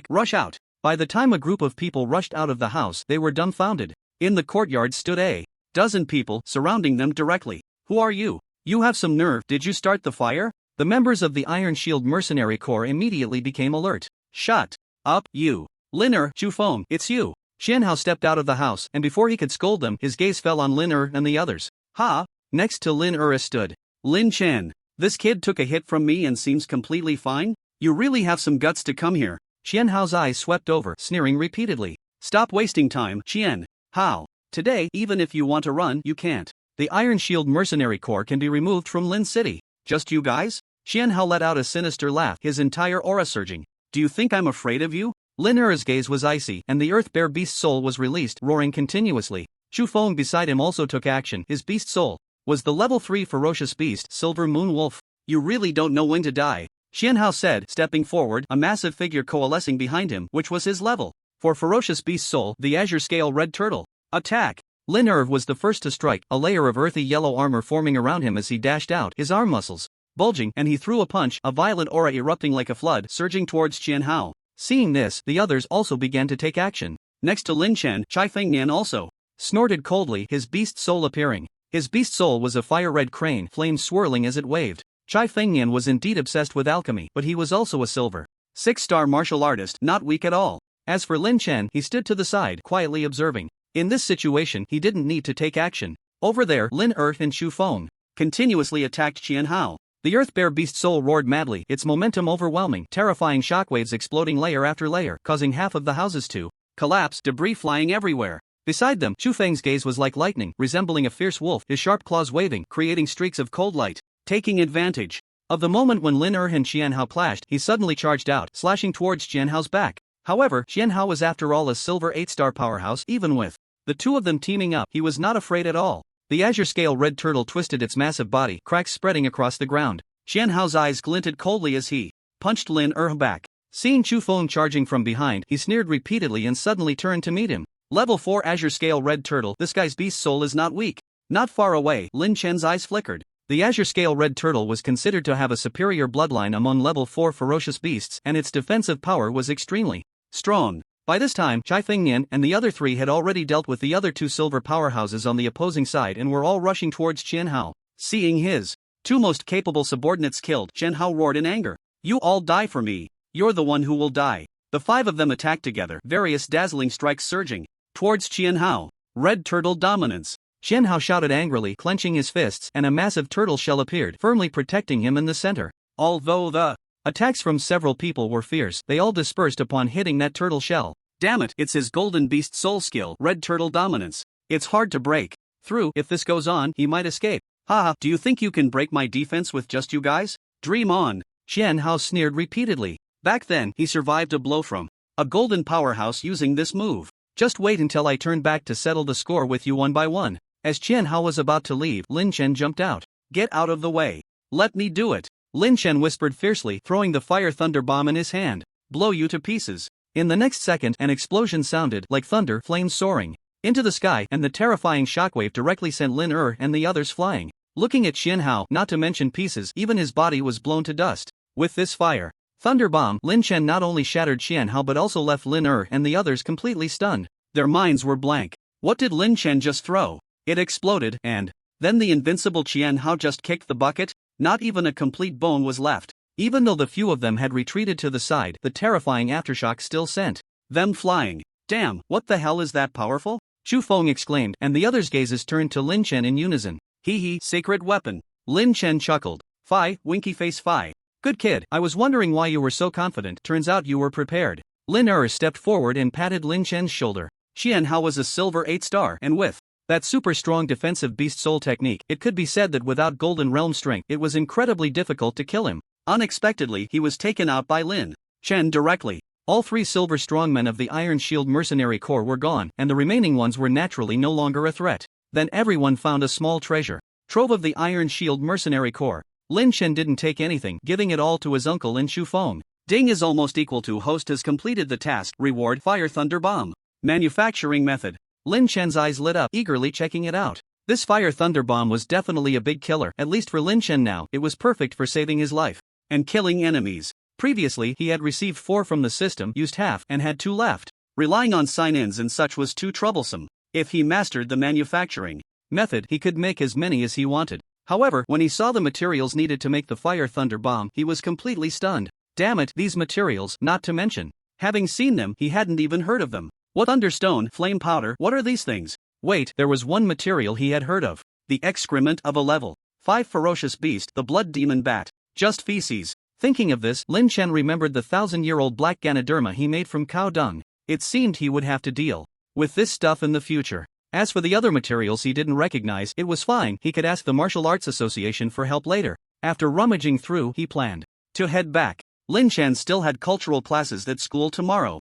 rush out. By the time a group of people rushed out of the house, they were dumbfounded. In the courtyard stood a dozen people, surrounding them directly. Who are you? You have some nerve. Did you start the fire? The members of the Iron Shield Mercenary Corps immediately became alert. Shut up, you. Lin Chufeng, it's you. Xianhao stepped out of the house, and before he could scold them, his gaze fell on Lin and the others. Ha! Next to Lin stood Lin Chen. This kid took a hit from me and seems completely fine? You really have some guts to come here. Xianhao's eyes swept over, sneering repeatedly. Stop wasting time, Qian. How? Today, even if you want to run, you can't. The Iron Shield Mercenary Corps can be removed from Lin City. Just you guys? Xianhao let out a sinister laugh, his entire aura surging. Do you think I'm afraid of you? Lin gaze was icy, and the Earth Bear Beast Soul was released, roaring continuously. Chufeng beside him also took action. His Beast Soul was the level 3 ferocious beast, Silver Moon Wolf. You really don't know when to die, Xianhao said, stepping forward, a massive figure coalescing behind him, which was his level. For ferocious beast soul, the Azure Scale Red Turtle. Attack! Lin was the first to strike, a layer of earthy yellow armor forming around him as he dashed out, his arm muscles bulging, and he threw a punch, a violent aura erupting like a flood, surging towards Xianhao. Seeing this, the others also began to take action. Next to Lin Chen, Chai Fengnian also snorted coldly, his beast soul appearing. His beast soul was a fire-red crane, flames swirling as it waved. Chai Fengnian was indeed obsessed with alchemy, but he was also a silver 6-star martial artist, not weak at all. As for Lin Chen, he stood to the side, quietly observing. In this situation, he didn't need to take action. Over there, Lin and Chufeng continuously attacked Qianhao. The Earth Bear Beast Soul roared madly, its momentum overwhelming, terrifying shockwaves exploding layer after layer, causing half of the houses to collapse, debris flying everywhere. Beside them, Chufeng's gaze was like lightning, resembling a fierce wolf, his sharp claws waving, creating streaks of cold light. Taking advantage of the moment when Lin and Qianhao clashed, he suddenly charged out, slashing towards Qianhao's back. However, Qianhao was after all a silver 8-star powerhouse. Even with the two of them teaming up, he was not afraid at all. The Azure Scale Red Turtle twisted its massive body, cracks spreading across the ground. Qianhao's eyes glinted coldly as he punched Lin back. Seeing Chufeng charging from behind, he sneered repeatedly and suddenly turned to meet him. Level 4 Azure Scale Red Turtle, this guy's beast soul is not weak. Not far away, Lin Chen's eyes flickered. The Azure Scale Red Turtle was considered to have a superior bloodline among level 4 ferocious beasts, and its defensive power was extremely strong. By this time, Chai Fengnian and the other 3 had already dealt with the other 2 silver powerhouses on the opposing side and were all rushing towards Qianhao. Seeing his 2 most capable subordinates killed, Qianhao roared in anger. You all die for me. You're the one who will die. The 5 of them attacked together, various dazzling strikes surging towards Qianhao. Red Turtle dominance. Qian Hao shouted angrily, clenching his fists, and a massive turtle shell appeared, firmly protecting him in the center. Although the attacks from several people were fierce, they all dispersed upon hitting that turtle shell. Damn it, it's his golden beast soul skill, red turtle dominance. It's hard to break through. If this goes on, he might escape. Haha, do you think you can break my defense with just you guys? Dream on. Qian Hao sneered repeatedly. Back then, he survived a blow from a golden powerhouse using this move. Just wait until I turn back to settle the score with you one by one. As Qian Hao was about to leave, Lin Chen jumped out. Get out of the way. Let me do it. Lin Chen whispered fiercely, throwing the fire thunder bomb in his hand. Blow you to pieces. In the next second, an explosion sounded like thunder, flames soaring into the sky, and the terrifying shockwave directly sent Lin and the others flying. Looking at Qian Hao, not to mention pieces, even his body was blown to dust. With this fire thunder bomb, Lin Chen not only shattered Qian Hao but also left Lin and the others completely stunned. Their minds were blank. What did Lin Chen just throw? It exploded, and then the invincible Qian Hao just kicked the bucket. Not even a complete bone was left. Even though the few of them had retreated to the side, the terrifying aftershock still sent them flying. Damn, what the hell is that powerful? Chu Feng exclaimed, and the others' gazes turned to Lin Chen in unison. Hee hee, sacred weapon. Lin Chen chuckled. Fi, winky face Fi. Good kid, I was wondering why you were so confident, turns out you were prepared. Lin stepped forward and patted Lin Chen's shoulder. Qian Hao was a silver 8-star, and with that super strong defensive beast soul technique, it could be said that without Golden Realm strength it was incredibly difficult to kill him. Unexpectedly, he was taken out by Lin Chen directly. All 3 silver strongmen of the Iron Shield Mercenary Corps were gone, and the remaining ones were naturally no longer a threat. Then everyone found a small treasure trove of the Iron Shield Mercenary Corps. Lin Chen didn't take anything, giving it all to his uncle in Chu Feng. Ding is almost equal to host has completed the task. Reward Fire Thunder Bomb. Manufacturing method. Lin Chen's eyes lit up, eagerly checking it out. This Fire Thunder Bomb was definitely a big killer, at least for Lin Chen now. It was perfect for saving his life and killing enemies. Previously, he had received 4 from the system, used half, and had 2 left. Relying on sign-ins and such was too troublesome. If he mastered the manufacturing method, he could make as many as he wanted. However, when he saw the materials needed to make the Fire Thunder Bomb, he was completely stunned. Damn it, these materials, not to mention having seen them, he hadn't even heard of them. What thunderstone, flame powder, what are these things? Wait, there was one material he had heard of. The excrement of a level 5 ferocious beast, the blood demon bat. Just feces. Thinking of this, Lin Chen remembered the 1,000-year-old black Ganoderma he made from cow dung. It seemed he would have to deal with this stuff in the future. As for the other materials he didn't recognize, it was fine, he could ask the Martial Arts Association for help later. After rummaging through, he planned to head back. Lin Chen still had cultural classes at school tomorrow.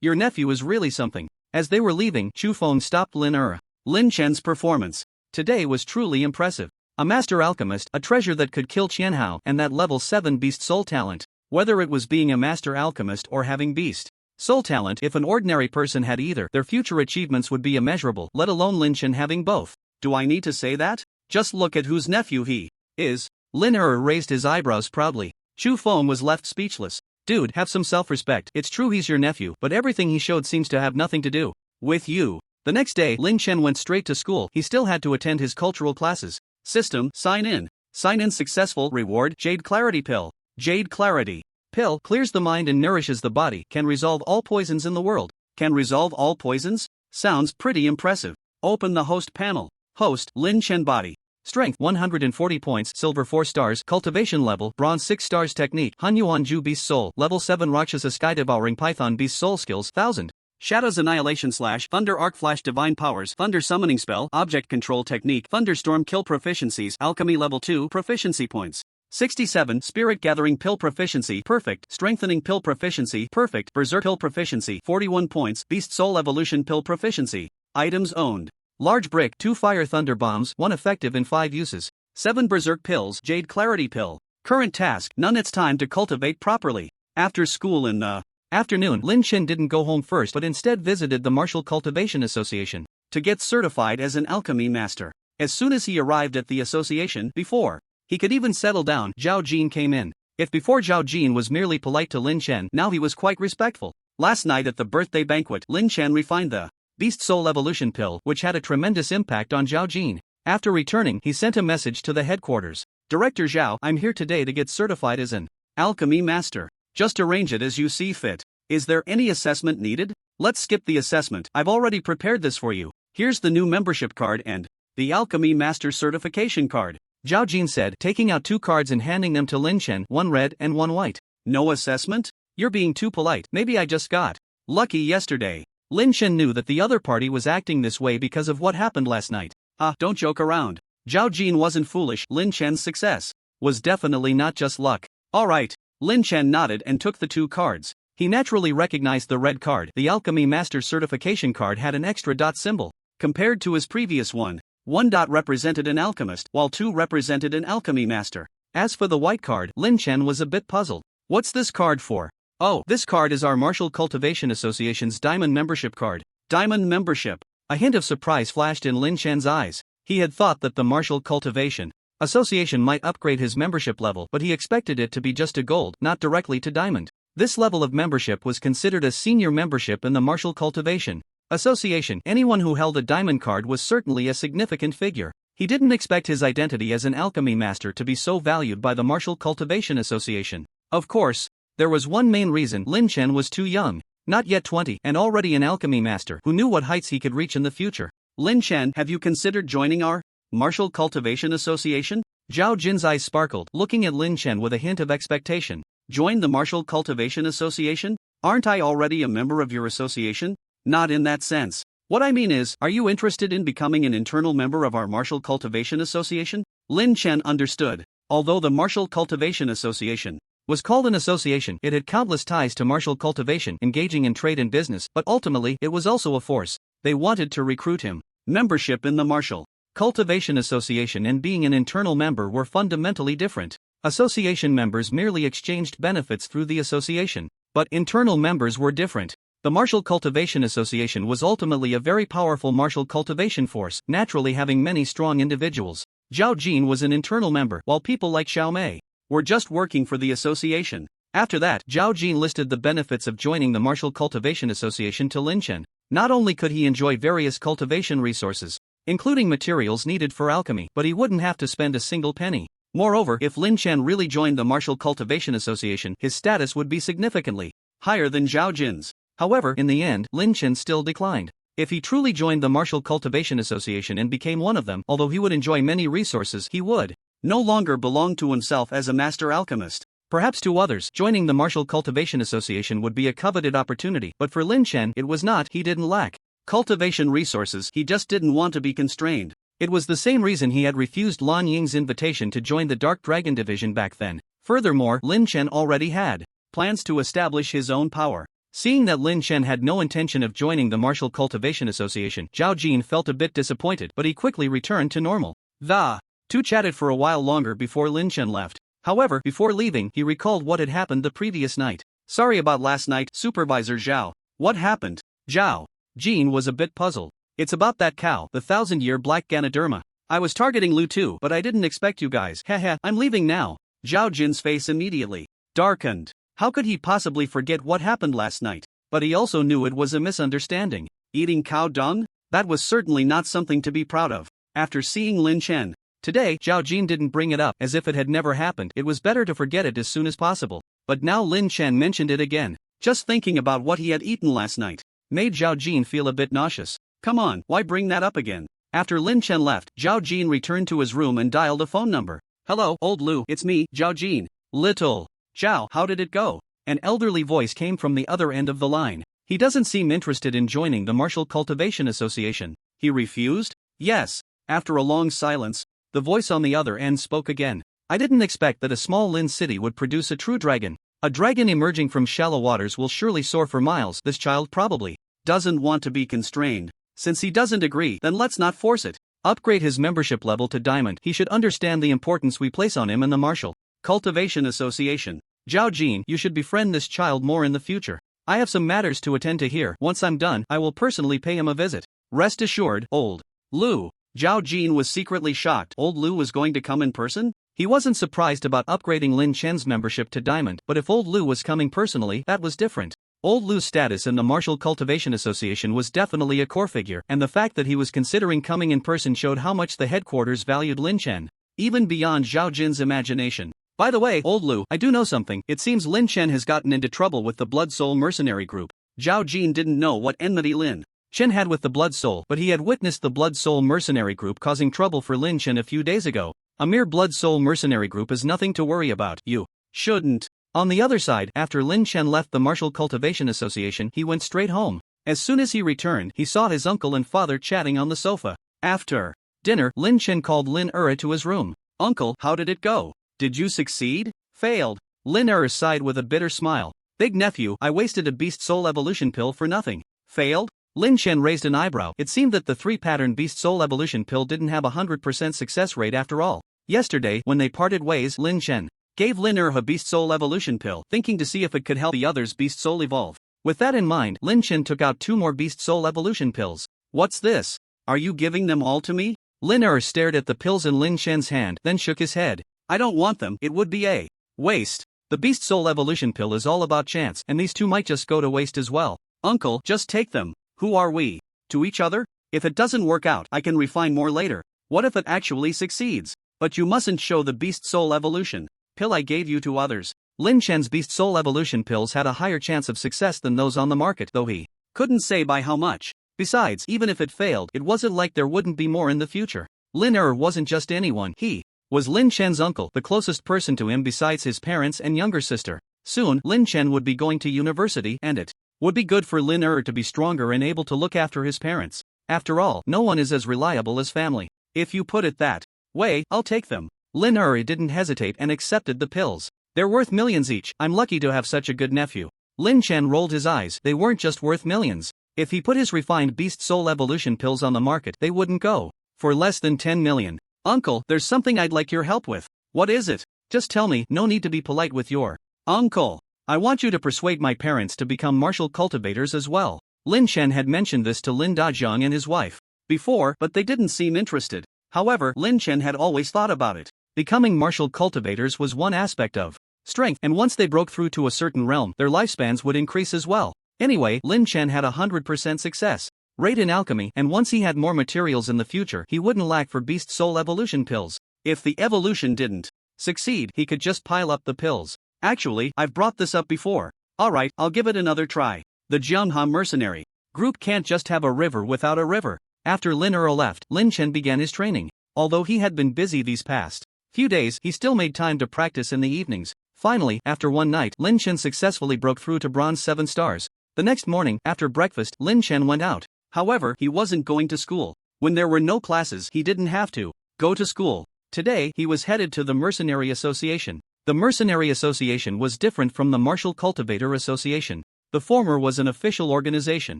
Your nephew is really something. As they were leaving, Chu Feng stopped Lin Chen's performance today was truly impressive. A master alchemist, a treasure that could kill Qian Hao, and that level 7 beast soul talent. Whether it was being a master alchemist or having beast soul talent, if an ordinary person had either, their future achievements would be immeasurable, let alone Lin Chen having both. Do I need to say that? Just look at whose nephew he is. Lin raised his eyebrows proudly. Chu Feng was left speechless. Dude, have some self-respect. It's true he's your nephew, but everything he showed seems to have nothing to do with you. The next day, Lin Chen went straight to school. He still had to attend his cultural classes. System, sign in. Sign in successful. Reward, Jade Clarity Pill. Jade Clarity Pill clears the mind and nourishes the body. Can resolve all poisons in the world. Can resolve all poisons? Sounds pretty impressive. Open the host panel. Host, Lin Chen body. Strength 140 points, silver 4 stars, cultivation level, bronze 6 stars, technique, Hanyuan Ju beast soul, level 7 Rakshasa sky devouring python beast soul skills, 1000. Shadows annihilation / thunder arc flash divine powers, thunder summoning spell, object control technique, thunderstorm kill proficiencies, alchemy level 2 proficiency points. 67 spirit gathering pill proficiency, perfect, strengthening pill proficiency, perfect, berserk pill proficiency, 41 points, beast soul evolution pill proficiency. Items owned. Large brick, 2 fire thunder bombs, 1 effective in 5 uses. 7 berserk pills, jade clarity pill. Current task, none. It's time to cultivate properly. After school in the afternoon, Lin Chen didn't go home first but instead visited the Martial Cultivation Association to get certified as an alchemy master. As soon as he arrived at the association, before he could even settle down, Zhao Jin came in. If before Zhao Jin was merely polite to Lin Chen, now he was quite respectful. Last night at the birthday banquet, Lin Chen refined the Beast Soul Evolution Pill, which had a tremendous impact on Zhao Jin. After returning, he sent a message to the headquarters. Director Zhao, I'm here today to get certified as an alchemy master. Just arrange it as you see fit. Is there any assessment needed? Let's skip the assessment. I've already prepared this for you. Here's the new membership card and The Alchemy Master Certification card, Zhao Jin said, taking out 2 cards and handing them to Lin Chen, 1 red and 1 white. No assessment? You're being too polite. Maybe I just got lucky yesterday. Lin Chen knew that the other party was acting this way because of what happened last night. Don't joke around. Zhao Jin wasn't foolish. Lin Chen's success was definitely not just luck. Alright. Lin Chen nodded and took the 2 cards. He naturally recognized the red card. The Alchemy Master Certification card had an extra dot symbol. Compared to his previous one, 1 dot represented an alchemist, while 2 represented an alchemy master. As for the white card, Lin Chen was a bit puzzled. What's this card for? Oh, this card is our Martial Cultivation Association's Diamond Membership card. Diamond Membership. A hint of surprise flashed in Lin Chen's eyes. He had thought that the Martial Cultivation Association might upgrade his membership level, but he expected it to be just to gold, not directly to diamond. This level of membership was considered a senior membership in the Martial Cultivation Association. Anyone who held a diamond card was certainly a significant figure. He didn't expect his identity as an alchemy master to be so valued by the Martial Cultivation Association. Of course, there was one main reason: Lin Chen was too young, not yet 20, and already an alchemy master who knew what heights he could reach in the future. Lin Chen, have you considered joining our Martial Cultivation Association? Zhao Jin's eyes sparkled, looking at Lin Chen with a hint of expectation. Join the Martial Cultivation Association? Aren't I already a member of your association? Not in that sense. What I mean is, are you interested in becoming an internal member of our Martial Cultivation Association? Lin Chen understood. Although the Martial Cultivation Association was called an association, it had countless ties to martial cultivation, engaging in trade and business, but ultimately it was also a force. They wanted to recruit him. Membership in the Martial Cultivation Association and being an internal member were fundamentally different. Association members merely exchanged benefits through the association, but internal members were different. The Martial Cultivation Association was ultimately a very powerful martial cultivation force, naturally having many strong individuals. Zhao Jin was an internal member, while people like Xiao Mei were just working for the association. After that, Zhao Jin listed the benefits of joining the Martial Cultivation Association to Lin Chen. Not only could he enjoy various cultivation resources, including materials needed for alchemy, but he wouldn't have to spend a single penny. Moreover, if Lin Chen really joined the Martial Cultivation Association, his status would be significantly higher than Zhao Jin's. However, in the end, Lin Chen still declined. If he truly joined the Martial Cultivation Association and became one of them, although he would enjoy many resources, he would no longer belong to himself as a master alchemist. Perhaps to others, joining the Martial Cultivation Association would be a coveted opportunity, but for Lin Chen, it was not. He didn't lack cultivation resources, he just didn't want to be constrained. It was the same reason he had refused Lan Ying's invitation to join the Dark Dragon Division back then. Furthermore, Lin Chen already had plans to establish his own power. Seeing that Lin Chen had no intention of joining the Martial Cultivation Association, Zhao Jin felt a bit disappointed, but he quickly returned to normal. The two chatted for a while longer before Lin Chen left. However, before leaving, he recalled what had happened the previous night. Sorry about last night, Supervisor Zhao. What happened? Zhao Jin was a bit puzzled. It's about that cow, the 1000-year black Ganoderma. I was targeting Lu too, but I didn't expect you guys. Haha, I'm leaving now. Zhao Jin's face immediately darkened. How could he possibly forget what happened last night? But he also knew it was a misunderstanding. Eating cow dung? That was certainly not something to be proud of. After seeing Lin Chen today, Zhao Jin didn't bring it up as if it had never happened. It was better to forget it as soon as possible. But now Lin Chen mentioned it again. Just thinking about what he had eaten last night made Zhao Jin feel a bit nauseous. Come on, why bring that up again? After Lin Chen left, Zhao Jin returned to his room and dialed a phone number. Hello, old Lu, it's me, Zhao Jin. Little Zhao, how did it go? An elderly voice came from the other end of the line. He doesn't seem interested in joining the Martial Cultivation Association. He refused? Yes. After a long silence, the voice on the other end spoke again. I didn't expect that a small Lin city would produce a true dragon. A dragon emerging from shallow waters will surely soar for miles. This child probably doesn't want to be constrained. Since he doesn't agree, then let's not force it. Upgrade his membership level to Diamond. He should understand the importance we place on him in the Martial Cultivation Association. Zhao Jin, you should befriend this child more in the future. I have some matters to attend to here. Once I'm done, I will personally pay him a visit. Rest assured, old Lu. Zhao Jin was secretly shocked. Old Lu was going to come in person? He wasn't surprised about upgrading Lin Chen's membership to Diamond, but if old Lu was coming personally, that was different. Old Lu's status in the Martial Cultivation Association was definitely a core figure, and the fact that he was considering coming in person showed how much the headquarters valued Lin Chen, even beyond Zhao Jin's imagination. By the way, old Lu, I do know something. It seems Lin Chen has gotten into trouble with the Blood Soul mercenary group. Zhao Jin didn't know what enmity Lin Chen had with the Blood Soul, but he had witnessed the Blood Soul mercenary group causing trouble for Lynch a few days ago. A mere Blood Soul mercenary group is nothing to worry about. You shouldn't. On the other side, after Lin Chen left the Martial Cultivation Association, he went straight home. As soon as he returned, he saw his uncle and father chatting on the sofa. After dinner, Lin Chen called Lin to his room. Uncle, how did it go? Did you succeed? Failed. Lin sighed with a bitter smile. Big nephew, I wasted a Beast Soul Evolution pill for nothing. Failed? Lin Chen raised an eyebrow. It seemed that the 3-pattern Beast Soul Evolution pill didn't have a 100% success rate after all. Yesterday, when they parted ways, Lin Chen gave Lin a Beast Soul Evolution pill, thinking to see if it could help the other's Beast Soul evolve. With that in mind, Lin Chen took out 2 more Beast Soul Evolution pills. What's this? Are you giving them all to me? Lin stared at the pills in Lin Chen's hand, then shook his head. I don't want them, it would be a waste. The Beast Soul Evolution pill is all about chance, and these 2 might just go to waste as well. Uncle, just take them. Who are we? To each other? If it doesn't work out, I can refine more later. What if it actually succeeds? But you mustn't show the Beast Soul Evolution pill I gave you to others. Lin Chen's Beast Soul Evolution pills had a higher chance of success than those on the market, though he couldn't say by how much. Besides, even if it failed, it wasn't like there wouldn't be more in the future. Lin wasn't just anyone, he was Lin Chen's uncle, the closest person to him besides his parents and younger sister. Soon, Lin Chen would be going to university, and it would be good for Lin to be stronger and able to look after his parents. After all, no one is as reliable as family. If you put it that way, I'll take them. Lin didn't hesitate and accepted the pills. They're worth millions each. I'm lucky to have such a good nephew. Lin Chen rolled his eyes. They weren't just worth millions. If he put his refined Beast Soul Evolution pills on the market, they wouldn't go for less than 10 million. Uncle, there's something I'd like your help with. What is it? Just tell me, no need to be polite with your uncle. I want you to persuade my parents to become martial cultivators as well. Lin Chen had mentioned this to Lin Dajiang and his wife before, but they didn't seem interested. However, Lin Chen had always thought about it. Becoming martial cultivators was one aspect of strength, and once they broke through to a certain realm, their lifespans would increase as well. Anyway, Lin Chen had 100% success rate in alchemy, and once he had more materials in the future, he wouldn't lack for Beast Soul Evolution pills. If the evolution didn't succeed, he could just pile up the pills. Actually, I've brought this up before. Alright, I'll give it another try. The Jiangha mercenary group can't just have a river without a river. After Lin left, Lin Chen began his training. Although he had been busy these past few days, he still made time to practice in the evenings. Finally, after one night, Lin Chen successfully broke through to Bronze 7 stars. The next morning, after breakfast, Lin Chen went out. However, he wasn't going to school. When there were no classes, he didn't have to go to school. Today, he was headed to the Mercenary Association. The Mercenary Association was different from the Martial Cultivator Association. The former was an official organization.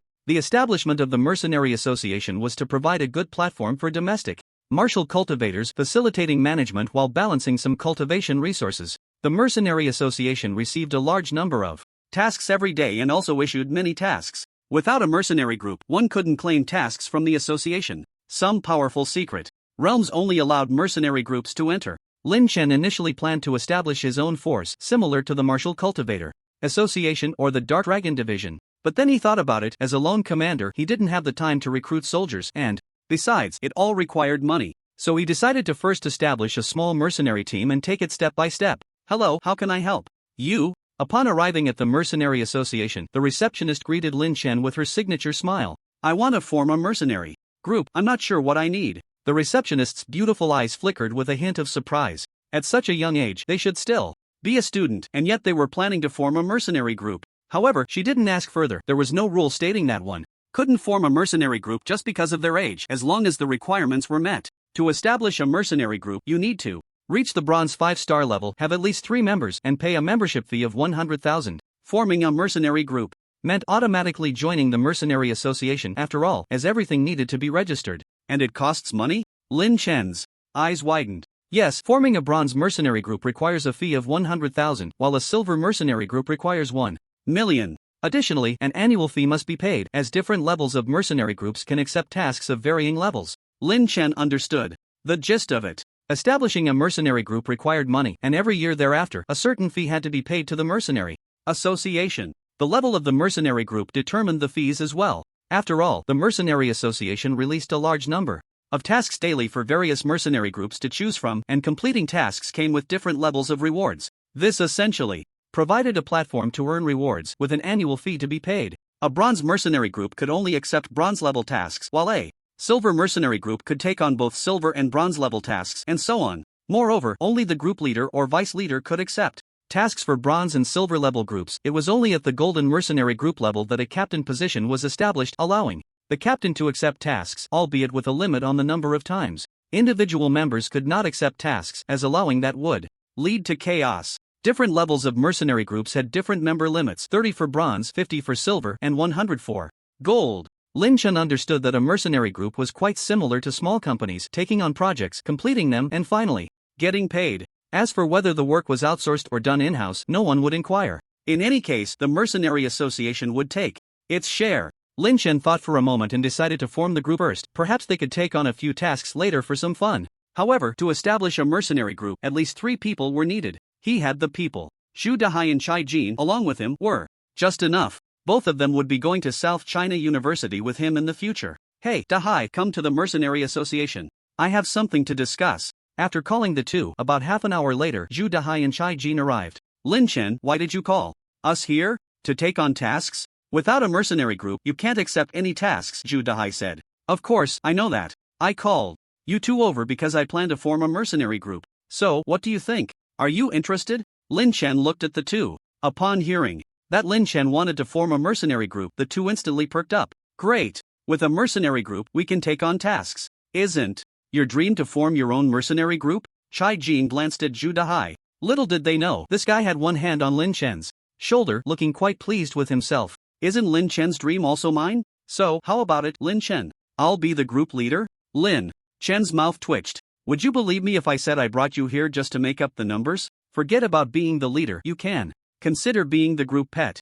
The establishment of the Mercenary Association was to provide a good platform for domestic martial cultivators, facilitating management while balancing some cultivation resources. The Mercenary Association received a large number of tasks every day and also issued many tasks. Without a mercenary group, one couldn't claim tasks from the association. Some powerful secret realms only allowed mercenary groups to enter. Lin Chen initially planned to establish his own force, similar to the Martial Cultivator Association or the Dark Dragon Division. But then he thought about it. As a lone commander, he didn't have the time to recruit soldiers, and besides, it all required money. So he decided to first establish a small mercenary team and take it step by step. Hello, how can I help you? Upon arriving at the Mercenary Association, the receptionist greeted Lin Chen with her signature smile. I want to form a mercenary group. I'm not sure what I need. The receptionist's beautiful eyes flickered with a hint of surprise. At such a young age, they should still be a student, and yet they were planning to form a mercenary group. However, she didn't ask further. There was no rule stating that one couldn't form a mercenary group just because of their age, as long as the requirements were met. To establish a mercenary group, you need to reach the Bronze 5-star level, have at least 3 members, and pay a membership fee of 100,000. Forming a mercenary group meant automatically joining the Mercenary Association after all, as everything needed to be registered. And it costs money? Lin Chen's eyes widened. Yes, forming a Bronze mercenary group requires a fee of 100,000, while a Silver mercenary group requires 1 million. Additionally, an annual fee must be paid, as different levels of mercenary groups can accept tasks of varying levels. Lin Chen understood the gist of it. Establishing a mercenary group required money, and every year thereafter, a certain fee had to be paid to the Mercenary Association. The level of the mercenary group determined the fees as well. After all, the Mercenary Association released a large number of tasks daily for various mercenary groups to choose from, and completing tasks came with different levels of rewards. This essentially provided a platform to earn rewards, with an annual fee to be paid. A bronze mercenary group could only accept bronze-level tasks, while a silver mercenary group could take on both silver and bronze-level tasks, and so on. Moreover, only the group leader or vice leader could accept tasks for bronze and silver level groups. It was only at the golden mercenary group level that a captain position was established, allowing the captain to accept tasks, albeit with a limit on the number of times individual members could not accept tasks, as allowing that would lead to chaos. Different levels of mercenary groups had different member limits: 30 for bronze, 50 for silver, and 100 for gold. Lynch understood that a mercenary group was quite similar to small companies, taking on projects, completing them, and finally getting paid. As for whether the work was outsourced or done in-house, no one would inquire. In any case, the Mercenary Association would take its share. Lynch thought for a moment and decided to form the group first. Perhaps they could take on a few tasks later for some fun. However, to establish a mercenary group, at least 3 people were needed. He had the people. Zhu Dahai and Chai Jin, along with him, were just enough. Both of them would be going to South China University with him in the future. Hey, Dahai, come to the Mercenary Association. I have something to discuss. After calling the two, about half an hour later, Zhu Dahai and Chai Jin arrived. Lin Chen, why did you call us here? To take on tasks? Without a mercenary group, you can't accept any tasks, Zhu Dahai said. Of course, I know that. I called you two over because I plan to form a mercenary group. So, what do you think? Are you interested? Lin Chen looked at the two. Upon hearing that Lin Chen wanted to form a mercenary group, the two instantly perked up. Great! With a mercenary group, we can take on tasks. Isn't your dream to form your own mercenary group? Chai Jin glanced at Zhu Dahai. Little did they know, this guy had one hand on Lin Chen's shoulder, looking quite pleased with himself. Isn't Lin Chen's dream also mine? So, how about it, Lin Chen? I'll be the group leader? Lin Chen's mouth twitched. Would you believe me if I said I brought you here just to make up the numbers? Forget about being the leader, you can consider being the group pet.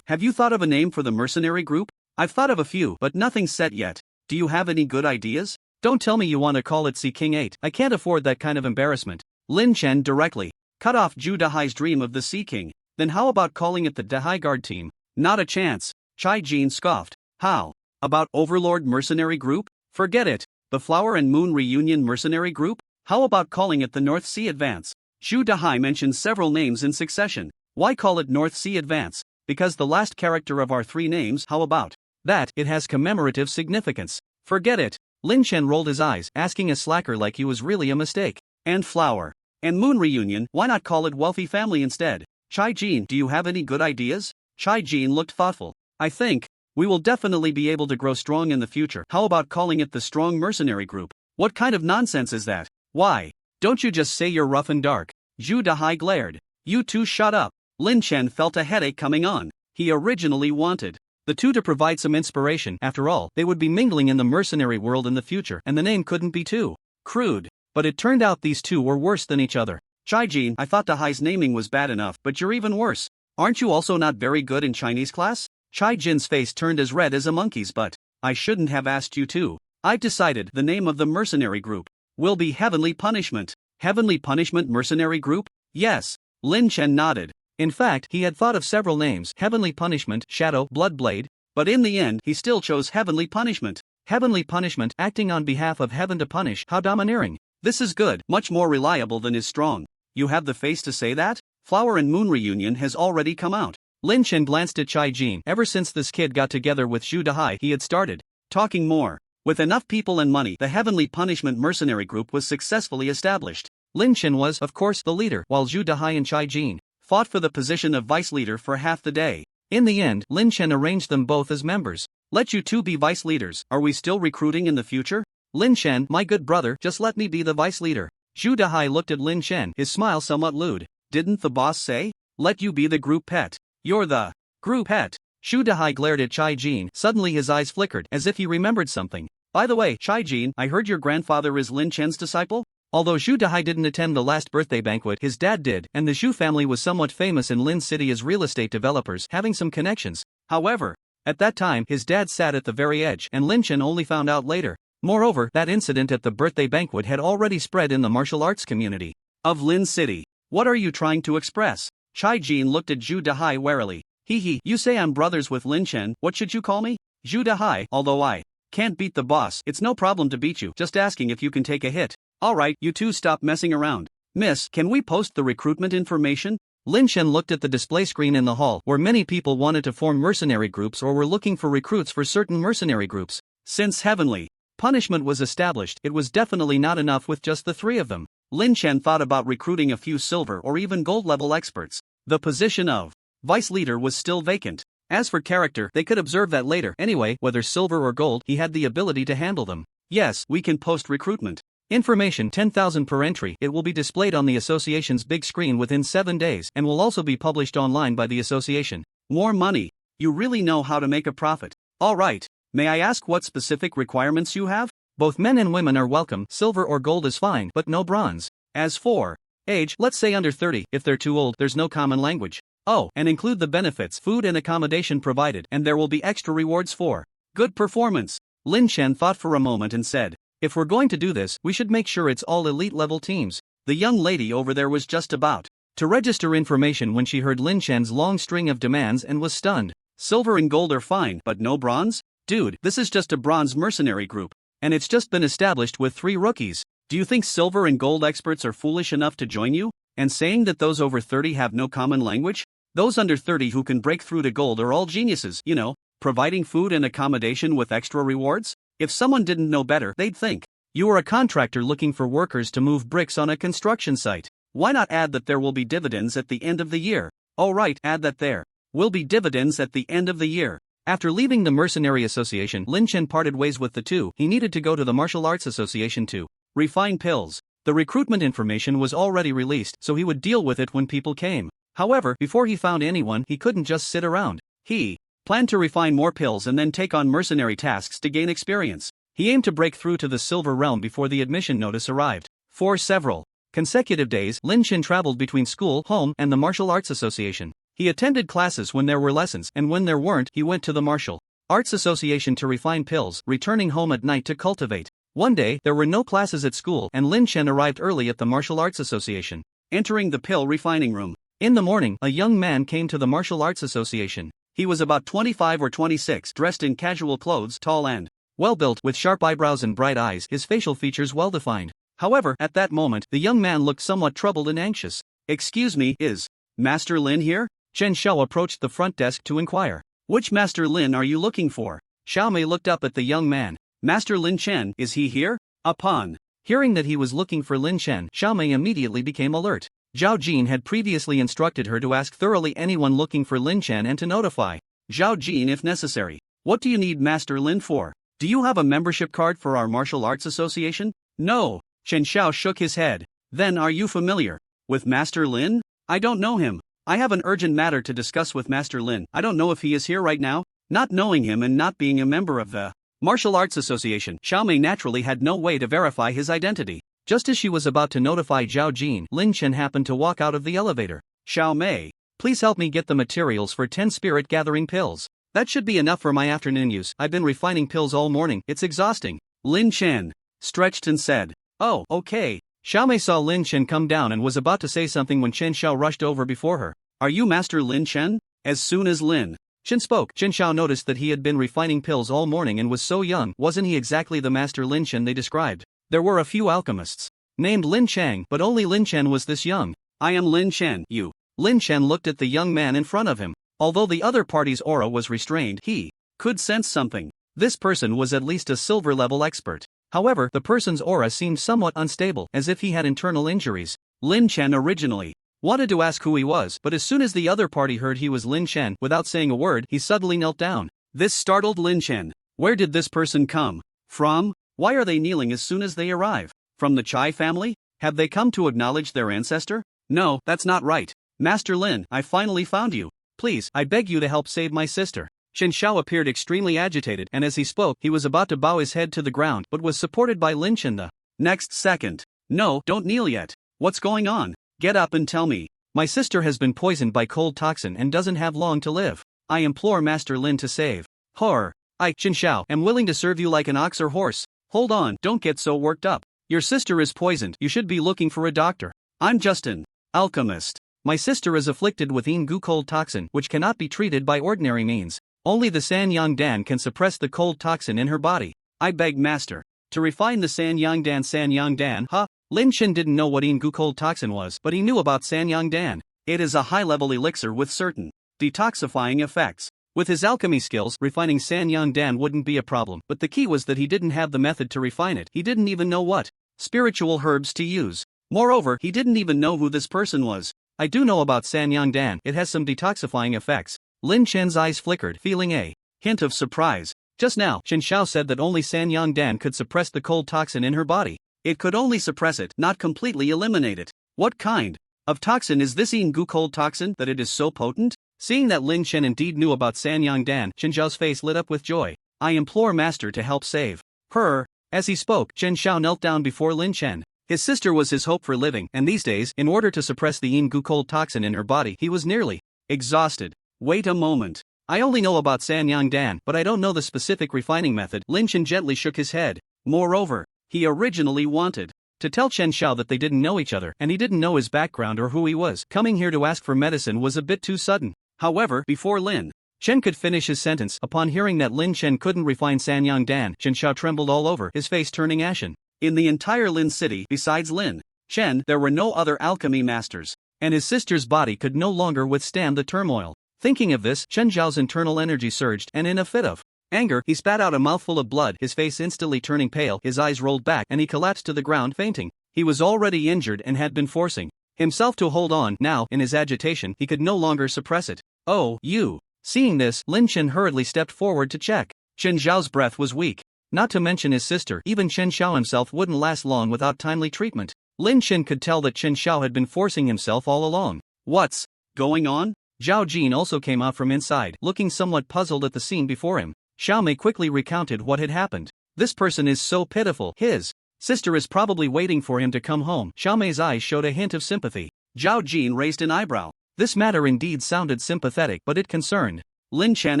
Have you thought of a name for the mercenary group? I've thought of a few, but nothing's set yet. Do you have any good ideas? Don't tell me you want to call it Sea King 8. I can't afford that kind of embarrassment. Lin Chen directly cut off Zhu Dahai's dream of the Sea King. Then how about calling it the Dahai Guard Team? Not a chance. Chai Jin scoffed. How about Overlord Mercenary Group? Forget it. The Flower and Moon Reunion Mercenary Group? How about calling it the North Sea Advance? Zhu Dahai mentioned several names in succession. Why call it North Sea Advance? Because the last character of our 3 names. How about that? It has commemorative significance. Forget it. Lin Chen rolled his eyes, asking a slacker like he was really a mistake. And Flower and Moon Reunion, why not call it Wealthy Family instead? Chai Jin, do you have any good ideas? Chai Jin looked thoughtful. I think we will definitely be able to grow strong in the future. How about calling it the Strong Mercenary Group? What kind of nonsense is that? Why don't you just say you're rough and dark? Zhu Dahai glared. You two shut up. Lin Chen felt a headache coming on. He originally wanted the two to provide some inspiration. After all, they would be mingling in the mercenary world in the future, and the name couldn't be too crude. But it turned out these two were worse than each other. Chai Jin, I thought Dahai's naming was bad enough, but you're even worse. Aren't you also not very good in Chinese class? Chai Jin's face turned as red as a monkey's butt. I shouldn't have asked you too. I've decided the name of the mercenary group will be Heavenly Punishment. Heavenly Punishment Mercenary Group? Yes. Lin Chen nodded. In fact, he had thought of several names: Heavenly Punishment, Shadow, Bloodblade, but in the end he still chose Heavenly Punishment. Heavenly Punishment, acting on behalf of heaven to punish. How domineering. This is good, much more reliable than is strong. You have the face to say that? Flower and Moon Reunion has already come out. Lin Chen glanced at Chai Jin. Ever since this kid got together with Zhu Dahai, he had started talking more. With enough people and money, the Heavenly Punishment Mercenary Group was successfully established. Lin Chen was, of course, the leader, while Zhu Dahai and Chai Jin fought for the position of vice leader for half the day. In the end, Lin Chen arranged them both as members. Let you two be vice leaders. Are we still recruiting in the future? Lin Chen, my good brother, just let me be the vice leader. Zhu Dahai looked at Lin Chen, his smile somewhat lewd. Didn't the boss say? Let you be the group pet. You're the group pet. Zhu Dahai glared at Chai Jin. Suddenly his eyes flickered, as if he remembered something. By the way, Chai Jin, I heard your grandfather is Lin Chen's disciple? Although Zhu Dahai didn't attend the last birthday banquet, his dad did, and the Zhu family was somewhat famous in Lin City as real estate developers, having some connections. However, at that time his dad sat at the very edge, and Lin Chen only found out later. Moreover, that incident at the birthday banquet had already spread in the martial arts community of Lin City. What are you trying to express? Chai Jin looked at Zhu Dahai warily. You say I'm brothers with Lin Chen, what should you call me? Zhu Dahai, although I can't beat the boss, it's no problem to beat you, just asking if you can take a hit. Alright, you two stop messing around. Miss, can we post the recruitment information? Lin Chen looked at the display screen in the hall where many people wanted to form mercenary groups or were looking for recruits for certain mercenary groups. Since heavenly punishment was established, it was definitely not enough with just the 3 of them. Lin Chen thought about recruiting a few silver or even gold level experts. The position of vice leader was still vacant. As for character, they could observe that later. Anyway, whether silver or gold, he had the ability to handle them. Yes, we can post recruitment information 10,000 per entry. It will be displayed on the association's big screen within 7 days and will also be published online by the association. More money. You really know how to make a profit. All right. May I ask what specific requirements you have? Both men and women are welcome. Silver or gold is fine, but no bronze. As for age, let's say under 30. If they're too old, there's no common language. Oh, and include the benefits, food and accommodation provided, and there will be extra rewards for good performance. Lin Chen thought for a moment and said, if we're going to do this, we should make sure it's all elite level teams. The young lady over there was just about to register information when she heard Lin Chen's long string of demands and was stunned. Silver and gold are fine, but no bronze? Dude, this is just a bronze mercenary group, and it's just been established with 3 rookies. Do you think silver and gold experts are foolish enough to join you? And saying that those over 30 have no common language? Those under 30 who can break through to gold are all geniuses, you know, providing food and accommodation with extra rewards? If someone didn't know better, they'd think you are a contractor looking for workers to move bricks on a construction site. Why not add that there will be dividends at the end of the year? Oh right, add that there will be dividends at the end of the year. After leaving the Mercenary Association, Lin Chen parted ways with the 2. He needed to go to the Martial Arts Association to refine pills. The recruitment information was already released, so he would deal with it when people came. However, before he found anyone, he couldn't just sit around. He planned to refine more pills and then take on mercenary tasks to gain experience. He aimed to break through to the Silver Realm before the admission notice arrived. For several consecutive days, Lin Chen traveled between school, home, and the Martial Arts Association. He attended classes when there were lessons, and when there weren't, he went to the Martial Arts Association to refine pills, returning home at night to cultivate. One day, there were no classes at school, and Lin Chen arrived early at the Martial Arts Association, entering the pill refining room. In the morning, a young man came to the Martial Arts Association. He was about 25 or 26, dressed in casual clothes, tall and well-built, with sharp eyebrows and bright eyes, his facial features well-defined. However, at that moment, the young man looked somewhat troubled and anxious. Excuse me, is Master Lin here? Chen Xiao approached the front desk to inquire. Which Master Lin are you looking for? Xiao Mei looked up at the young man. Master Lin Chen, is he here? Upon hearing that he was looking for Lin Chen, Xiao Mei immediately became alert. Zhao Jin had previously instructed her to ask thoroughly anyone looking for Lin Chen and to notify Zhao Jin if necessary. What do you need Master Lin for? Do you have a membership card for our martial arts association? No. Chen Xiao shook his head. Then are you familiar with Master Lin? I don't know him. I have an urgent matter to discuss with Master Lin. I don't know if he is here right now. Not knowing him and not being a member of the Martial Arts Association, Xiao Mei naturally had no way to verify his identity. Just as she was about to notify Zhao Jin, Lin Chen happened to walk out of the elevator. Xiao Mei, please help me get the materials for 10 spirit gathering pills. That should be enough for my afternoon use. I've been refining pills all morning. It's exhausting. Lin Chen stretched and said, oh, okay. Xiao Mei saw Lin Chen come down and was about to say something when Chen Xiao rushed over before her. Are you Master Lin Chen? As soon as Lin Chen spoke, Chen Xiao noticed that he had been refining pills all morning and was so young. Wasn't he exactly the Master Lin Chen they described? There were a few alchemists named Lin Chang, but only Lin Chen was this young. I am Lin Chen, you. Lin Chen looked at the young man in front of him. Although the other party's aura was restrained, he could sense something. This person was at least a silver-level expert. However, the person's aura seemed somewhat unstable, as if he had internal injuries. Lin Chen originally wanted to ask who he was, but as soon as the other party heard he was Lin Chen, without saying a word, he suddenly knelt down. This startled Lin Chen. Where did this person come from? Why are they kneeling as soon as they arrive? From the Chai family? Have they come to acknowledge their ancestor? No, that's not right. Master Lin, I finally found you. Please, I beg you to help save my sister. Chen Xiao appeared extremely agitated, and as he spoke, he was about to bow his head to the ground, but was supported by Lin Chen the next second. No, don't kneel yet. What's going on? Get up and tell me. My sister has been poisoned by cold toxin and doesn't have long to live. I implore Master Lin to save her. I, Chen Xiao, am willing to serve you like an ox or horse. Hold on, don't get so worked up. Your sister is poisoned, you should be looking for a doctor. I'm just an alchemist. My sister is afflicted with Yin Gu cold toxin, which cannot be treated by ordinary means. Only the San Yang Dan can suppress the cold toxin in her body. I beg Master to refine the San Yang Dan. San Yang Dan, huh? Lin Chen didn't know what Yin Gu cold toxin was, but he knew about San Yang Dan. It is a high-level elixir with certain detoxifying effects. With his alchemy skills, refining Sanyang Dan wouldn't be a problem, but the key was that he didn't have the method to refine it. He didn't even know what spiritual herbs to use. Moreover, he didn't even know who this person was. I do know about Sanyang Dan, it has some detoxifying effects. Lin Chen's eyes flickered, feeling a hint of surprise. Just now, Chen Xiao said that only Sanyang Dan could suppress the cold toxin in her body. It could only suppress it, not completely eliminate it. What kind of toxin is this Gu cold toxin that it is so potent? Seeing that Lin Chen indeed knew about Sanyang Dan, Chen Xiao's face lit up with joy. I implore Master to help save her. As he spoke, Chen Xiao knelt down before Lin Chen. His sister was his hope for living, and these days, in order to suppress the Gu cold toxin in her body, he was nearly exhausted. Wait a moment. I only know about Sanyang Dan, but I don't know the specific refining method. Lin Chen gently shook his head. Moreover, he originally wanted to tell Chen Xiao that they didn't know each other, and he didn't know his background or who he was. Coming here to ask for medicine was a bit too sudden. However, before Lin Chen could finish his sentence, upon hearing that Lin Chen couldn't refine Sanyang Dan, Chen Xiao trembled all over, his face turning ashen. In the entire Lin city, besides Lin Chen, there were no other alchemy masters, and his sister's body could no longer withstand the turmoil. Thinking of this, Chen Zhao's internal energy surged, and in a fit of anger, he spat out a mouthful of blood, his face instantly turning pale, his eyes rolled back, and he collapsed to the ground fainting. He was already injured and had been forcing himself to hold on. Now, in his agitation, he could no longer suppress it. Oh, you. Seeing this, Lin Chen hurriedly stepped forward to check. Chen Zhao's breath was weak. Not to mention his sister, even Chen Xiao himself wouldn't last long without timely treatment. Lin Chen could tell that Chen Xiao had been forcing himself all along. What's going on? Zhao Jin also came out from inside, looking somewhat puzzled at the scene before him. Xiao Mei quickly recounted what had happened. This person is so pitiful. His sister is probably waiting for him to come home. Xiao Mei's eyes showed a hint of sympathy. Zhao Jin raised an eyebrow. This matter indeed sounded sympathetic, but it concerned Lin Chen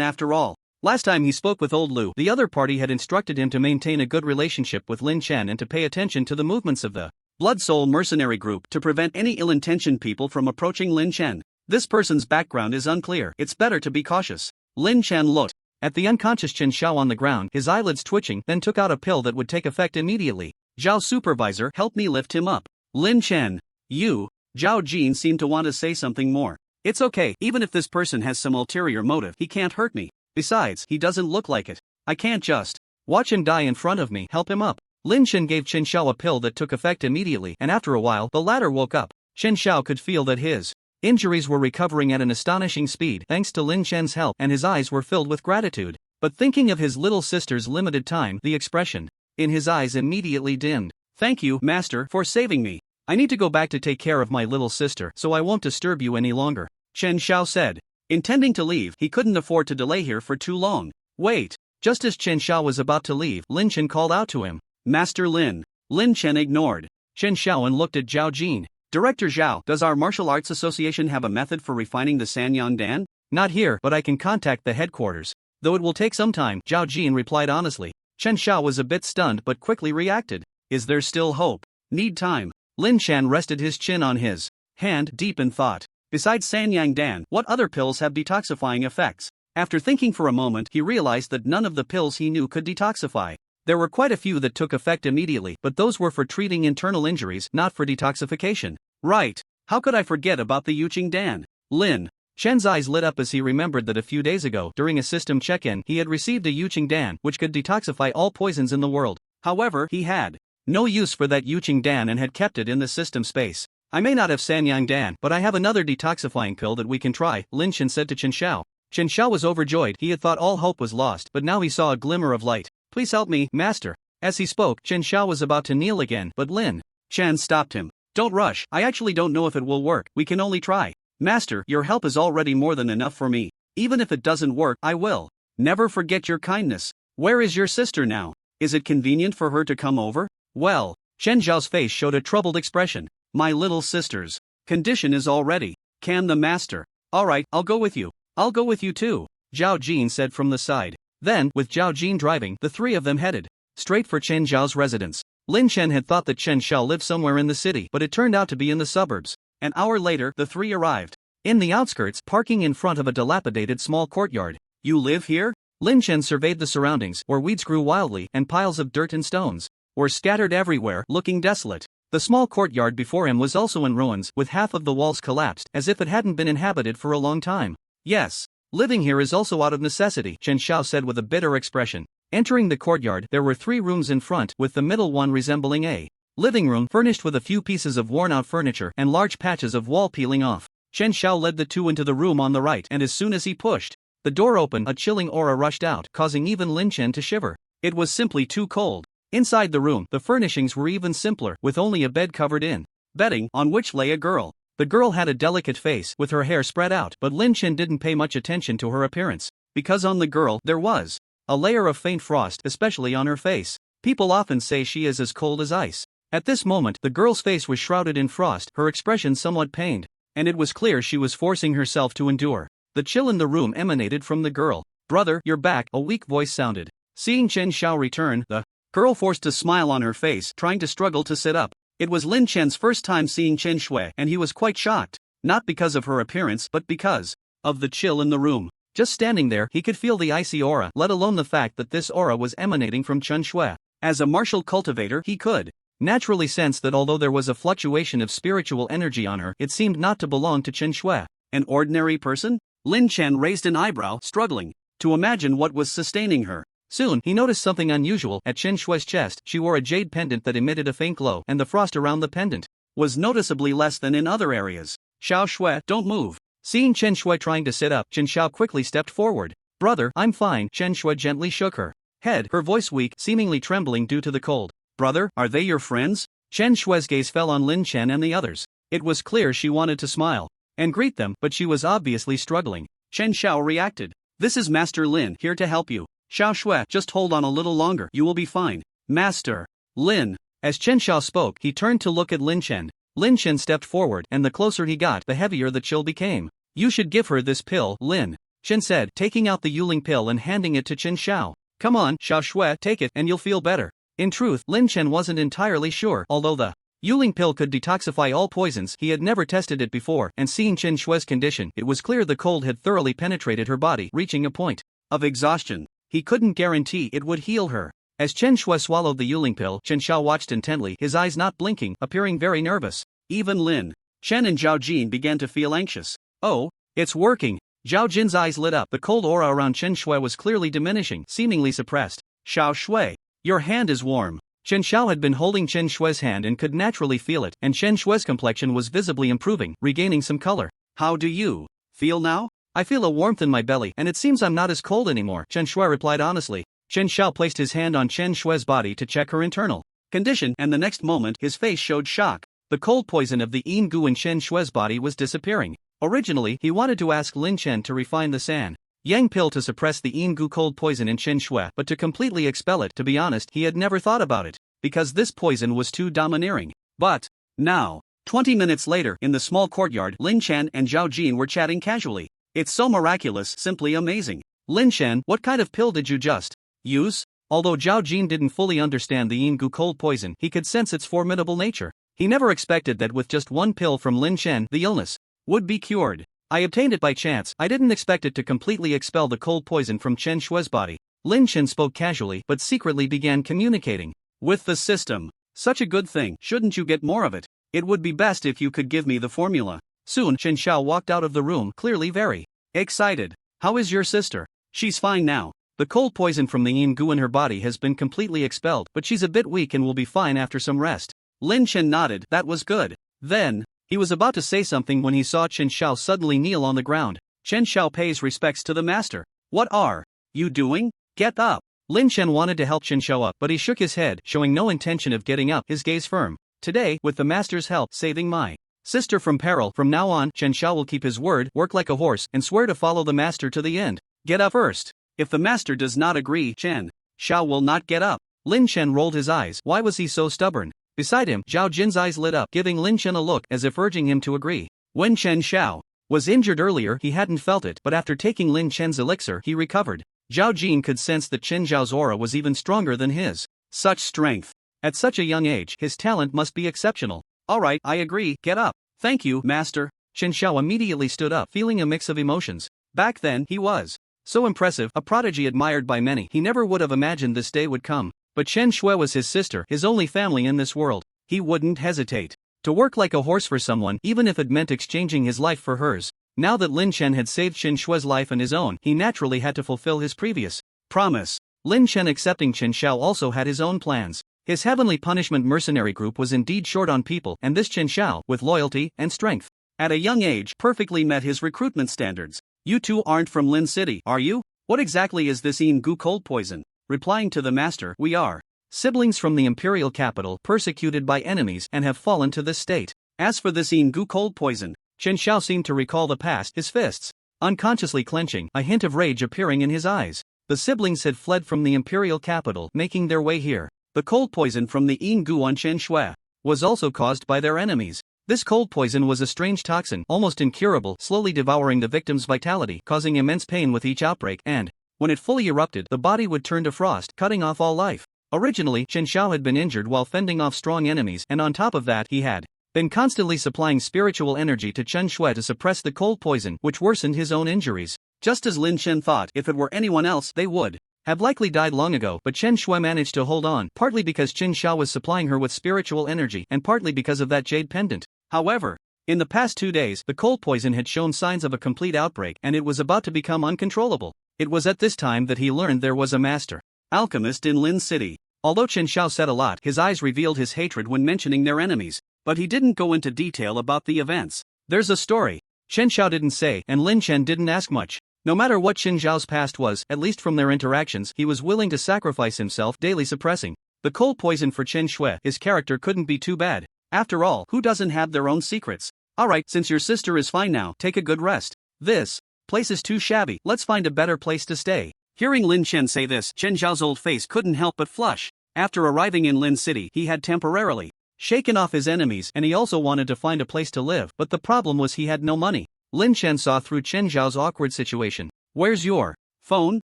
after all. Last time he spoke with old Lu, the other party had instructed him to maintain a good relationship with Lin Chen and to pay attention to the movements of the Blood Soul mercenary group to prevent any ill-intentioned people from approaching Lin Chen. This person's background is unclear. It's better to be cautious. Lin Chen looked at the unconscious Chen Xiao on the ground, his eyelids twitching, then took out a pill that would take effect immediately. Zhao's supervisor, help me lift him up. Lin Chen. You. Zhao Jin seemed to want to say something more. It's okay, even if this person has some ulterior motive, he can't hurt me. Besides, he doesn't look like it. I can't just watch him die in front of me. Help him up. Lin Chen gave Chen Xiao a pill that took effect immediately, and after a while, the latter woke up. Chen Xiao could feel that his injuries were recovering at an astonishing speed thanks to Lin Chen's help, and his eyes were filled with gratitude. But thinking of his little sister's limited time, the expression in his eyes immediately dimmed. Thank you, Master, for saving me. I need to go back to take care of my little sister, so I won't disturb you any longer, Chen Xiao said. Intending to leave, he couldn't afford to delay here for too long. Wait. Just as Chen Xiao was about to leave, Lin Chen called out to him. Master Lin. Lin Chen ignored Chen Xiao and looked at Zhao Jin. Director Zhao, does our martial arts association have a method for refining the Sanyang Dan? Not here, but I can contact the headquarters. Though it will take some time, Zhao Jin replied honestly. Chen Xiao was a bit stunned but quickly reacted. Is there still hope? Need time. Lin Chen rested his chin on his hand, deep in thought. Besides Sanyang Dan, what other pills have detoxifying effects? After thinking for a moment, he realized that none of the pills he knew could detoxify. There were quite a few that took effect immediately, but those were for treating internal injuries, not for detoxification. Right. How could I forget about the Yuqing Dan? Lin Chen's eyes lit up as he remembered that a few days ago, during a system check-in, he had received a Yuqing Dan, which could detoxify all poisons in the world. However, he had no use for that Yuqing Dan and had kept it in the system space. I may not have Sanyang Dan, but I have another detoxifying pill that we can try, Lin Chen said to Chen Xiao. Chen Xiao was overjoyed. He had thought all hope was lost, but now he saw a glimmer of light. Please help me, Master. As he spoke, Chen Xiao was about to kneel again, but Lin Chen stopped him. Don't rush. I actually don't know if it will work. We can only try. Master, your help is already more than enough for me. Even if it doesn't work, I will never forget your kindness. Where is your sister now? Is it convenient for her to come over? Well, Chen Zhao's face showed a troubled expression. My little sister's condition is already. Can the master? Alright, I'll go with you. I'll go with you too, Zhao Jin said from the side. Then, with Zhao Jin driving, the three of them headed straight for Chen Zhao's residence. Lin Chen had thought that Chen Xiao lived somewhere in the city, but it turned out to be in the suburbs. An hour later, the three arrived in the outskirts, parking in front of a dilapidated small courtyard. You live here? Lin Chen surveyed the surroundings, where weeds grew wildly and piles of dirt and stones were scattered everywhere, looking desolate. The small courtyard before him was also in ruins, with half of the walls collapsed, as if it hadn't been inhabited for a long time. Yes, living here is also out of necessity, Chen Xiao said with a bitter expression. Entering the courtyard, there were 3 rooms in front, with the middle one resembling a living room furnished with a few pieces of worn-out furniture and large patches of wall peeling off. Chen Xiao led the 2 into the room on the right, and as soon as he pushed the door open, a chilling aura rushed out, causing even Lin Chen to shiver. It was simply too cold. Inside the room, the furnishings were even simpler, with only a bed covered in bedding, on which lay a girl. The girl had a delicate face, with her hair spread out, but Lin Chen didn't pay much attention to her appearance, because on the girl there was a layer of faint frost, especially on her face. People often say she is as cold as ice. At this moment, the girl's face was shrouded in frost, her expression somewhat pained, and it was clear she was forcing herself to endure. The chill in the room emanated from the girl. "Brother, you're back," a weak voice sounded. Seeing Chen Xiao return, the girl forced a smile on her face, trying to struggle to sit up. It was Lin Chen's first time seeing Chen Shui, and he was quite shocked, not because of her appearance but because of the chill in the room. Just standing there, he could feel the icy aura, let alone the fact that this aura was emanating from Chen Shui. As a martial cultivator, he could naturally sense that although there was a fluctuation of spiritual energy on her, it seemed not to belong to Chen Shui. An ordinary person? Lin Chen raised an eyebrow, struggling to imagine what was sustaining her. Soon, he noticed something unusual at Chen Shui's chest. She wore a jade pendant that emitted a faint glow, and the frost around the pendant was noticeably less than in other areas. "Xiao Shui, don't move." Seeing Chen Shui trying to sit up, Chen Xiao quickly stepped forward. "Brother, I'm fine." Chen Shui gently shook her head, her voice weak, seemingly trembling due to the cold. "Brother, are they your friends?" Chen Shui's gaze fell on Lin Chen and the others. It was clear she wanted to smile and greet them, but she was obviously struggling. Chen Xiao reacted. "This is Master Lin, here to help you. Xiao Shui, just hold on a little longer, you will be fine." "Master Lin." As Chen Xiao spoke, he turned to look at Lin Chen. Lin Chen stepped forward, and the closer he got, the heavier the chill became. "You should give her this pill, Lin," Chen said, taking out the Yuling pill and handing it to Chen Xiao. "Come on, Xiao Shui, take it and you'll feel better." In truth, Lin Chen wasn't entirely sure. Although the Yuling pill could detoxify all poisons, he had never tested it before, and seeing Chen Shui's condition, it was clear the cold had thoroughly penetrated her body, reaching a point of exhaustion. He couldn't guarantee it would heal her. As Chen Shui swallowed the Yuling pill, Chen Xiao watched intently, his eyes not blinking, appearing very nervous. Even Lin Chen and Zhao Jin began to feel anxious. "Oh, it's working." Zhao Jin's eyes lit up. The cold aura around Chen Shui was clearly diminishing, seemingly suppressed. "Xiao Shui, your hand is warm." Chen Xiao had been holding Chen Shui's hand and could naturally feel it, and Chen Shui's complexion was visibly improving, regaining some color. "How do you feel now?" "I feel a warmth in my belly, and it seems I'm not as cold anymore," Chen Shui replied honestly. Chen Xiao placed his hand on Chen Shui's body to check her internal condition, and the next moment his face showed shock. The cold poison of the yin gu in Chen Shui's body was disappearing. Originally, he wanted to ask Lin Chen to refine the San Yang pill to suppress the yin gu cold poison in Chen Shui, but to completely expel it. To be honest, he had never thought about it, because this poison was too domineering. But now, 20 minutes later, in the small courtyard, Lin Chen and Zhao Jin were chatting casually. "It's so miraculous, simply amazing." "Lin Chen, what kind of pill did you just use?" Although Zhao Jin didn't fully understand the yin gu cold poison, he could sense its formidable nature. He never expected that with just one pill from Lin Chen, the illness would be cured. "I obtained it by chance. I didn't expect it to completely expel the cold poison from Chen Shui's body." Lin Chen spoke casually, but secretly began communicating with the system. "Such a good thing, shouldn't you get more of it? It would be best if you could give me the formula." Soon, Chen Xiao walked out of the room, clearly very excited. "How is your sister?" "She's fine now. The cold poison from the yin gu in her body has been completely expelled, but she's a bit weak and will be fine after some rest." Lin Chen nodded. That was good. Then, he was about to say something when he saw Chen Xiao suddenly kneel on the ground. Chen Xiao pays respects to the master. "What are you doing? Get up." Lin Chen wanted to help Chen Xiao up, but he shook his head, showing no intention of getting up, his gaze firm. "Today, with the master's help, saving my sister from peril. From now on, Chen Xiao will keep his word, work like a horse, and swear to follow the master to the end. Get up first. If the master does not agree, Chen Xiao will not get up." Lin Chen rolled his eyes. Why was he so stubborn? Beside him, Zhao Jin's eyes lit up, giving Lin Chen a look as if urging him to agree. When Chen Xiao was injured earlier, he hadn't felt it, but after taking Lin Chen's elixir, he recovered. Zhao Jin could sense that Chen Xiao's aura was even stronger than his. Such strength. At such a young age, his talent must be exceptional. "All right, I agree, get up." "Thank you, master." Chen Xiao immediately stood up, feeling a mix of emotions. Back then, he was so impressive, a prodigy admired by many. He never would have imagined this day would come. But Chen Shui was his sister, his only family in this world. he wouldn't hesitate to work like a horse for someone, even if it meant exchanging his life for hers. Now that Lin Chen had saved Chen Shue's life and his own, he naturally had to fulfill his previous promise. Lin Chen accepting Chen Xiao also had his own plans. His heavenly punishment mercenary group was indeed short on people, and this Chen Xiao, with loyalty and strength, at a young age, perfectly met his recruitment standards. You two aren't from Lin City, are you? What exactly is this Yin Gu cold poison? Replying to the master, we are siblings from the imperial capital, persecuted by enemies and have fallen to this state. As for this Yin Gu cold poison, Chen Xiao seemed to recall the past, his fists unconsciously clenching, a hint of rage appearing in his eyes. The siblings had fled from the imperial capital, making their way here. The cold poison from the Yin Gu on Chen Shui was also caused by their enemies. This cold poison was a strange toxin, almost incurable, slowly devouring the victim's vitality, causing immense pain with each outbreak, and when it fully erupted, the body would turn to frost, cutting off all life. Originally, Chen Xiao had been injured while fending off strong enemies, and on top of that, he had been constantly supplying spiritual energy to Chen Shui to suppress the cold poison, which worsened his own injuries. Just as Lin Chen thought, if it were anyone else, they would have likely died long ago, but Chen Shui managed to hold on, partly because Chen Xiao was supplying her with spiritual energy, and partly because of that jade pendant. However, in the past 2 days, the cold poison had shown signs of a complete outbreak, and it was about to become uncontrollable. It was at this time that he learned there was a master alchemist in Lin City. Although Chen Xiao said a lot, his eyes revealed his hatred when mentioning their enemies, but he didn't go into detail about the events. There's a story Chen Xiao didn't say, and Lin Chen didn't ask much. No matter what Chen Xiao's past was, at least from their interactions, he was willing to sacrifice himself, daily suppressing the cold poison for Chen Shui. His character couldn't be too bad. After all, who doesn't have their own secrets? Alright, since your sister is fine now, take a good rest. This place is too shabby, let's find a better place to stay. Hearing Lin Chen say this, Chen Xiao's old face couldn't help but flush. After arriving in Lin City, he had temporarily shaken off his enemies, and he also wanted to find a place to live, but the problem was he had no money. Lin Chen saw through Chen Xiao's awkward situation. Where's your phone?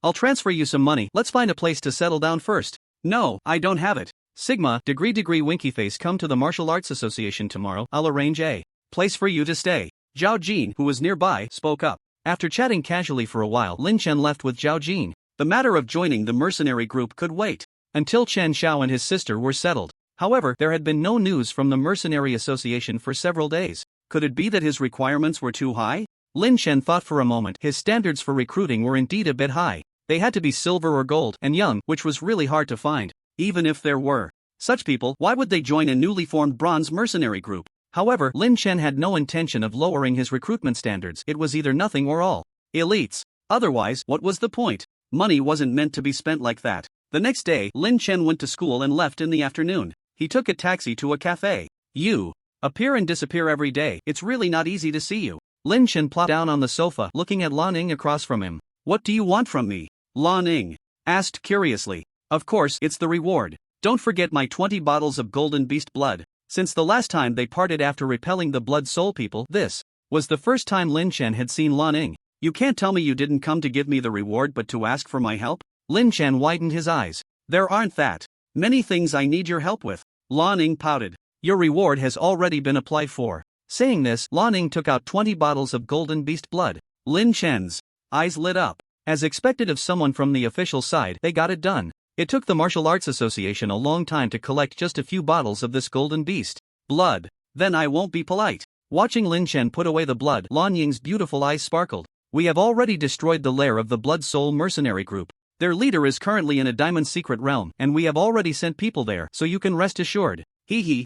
I'll transfer you some money, let's find a place to settle down first. No, I don't have it. Sigma, degree winky face, come to the Martial Arts Association tomorrow, I'll arrange a place for you to stay. Zhao Jin, who was nearby, spoke up. After chatting casually for a while, Lin Chen left with Zhao Jin. The matter of joining the mercenary group could wait until Chen Xiao and his sister were settled. However, there had been no news from the Mercenary Association for several days. Could it be that his requirements were too high? Lin Chen thought for a moment. His standards for recruiting were indeed a bit high. They had to be silver or gold, and young, which was really hard to find. Even if there were such people, why would they join a newly formed bronze mercenary group? However, Lin Chen had no intention of lowering his recruitment standards. It was either nothing or all elites. Otherwise, what was the point? Money wasn't meant to be spent like that. The next day, Lin Chen went to school and left in the afternoon. He took a taxi to a cafe. You appear and disappear every day, it's really not easy to see you. Lin Chen plopped down on the sofa, looking at Lan Ning across from him. What do you want from me? Lan Ning asked curiously. Of course, it's the reward. Don't forget my 20 bottles of golden beast blood. Since the last time they parted after repelling the Blood Soul people, this was the first time Lin Chen had seen Lan Ning. You can't tell me you didn't come to give me the reward but to ask for my help? Lin Chen widened his eyes. There aren't that many things I need your help with. Lan Ning pouted. Your reward has already been applied for. Saying this, Lan Ning took out 20 bottles of golden beast blood. Lin Chen's eyes lit up. As expected of someone from the official side, they got it done. It took the Martial Arts Association a long time to collect just a few bottles of this golden beast blood. Then I won't be polite. Watching Lin Chen put away the blood, Lan Ying's beautiful eyes sparkled. We have already destroyed the lair of the Blood Soul mercenary group. Their leader is currently in a diamond secret realm, and we have already sent people there, so you can rest assured.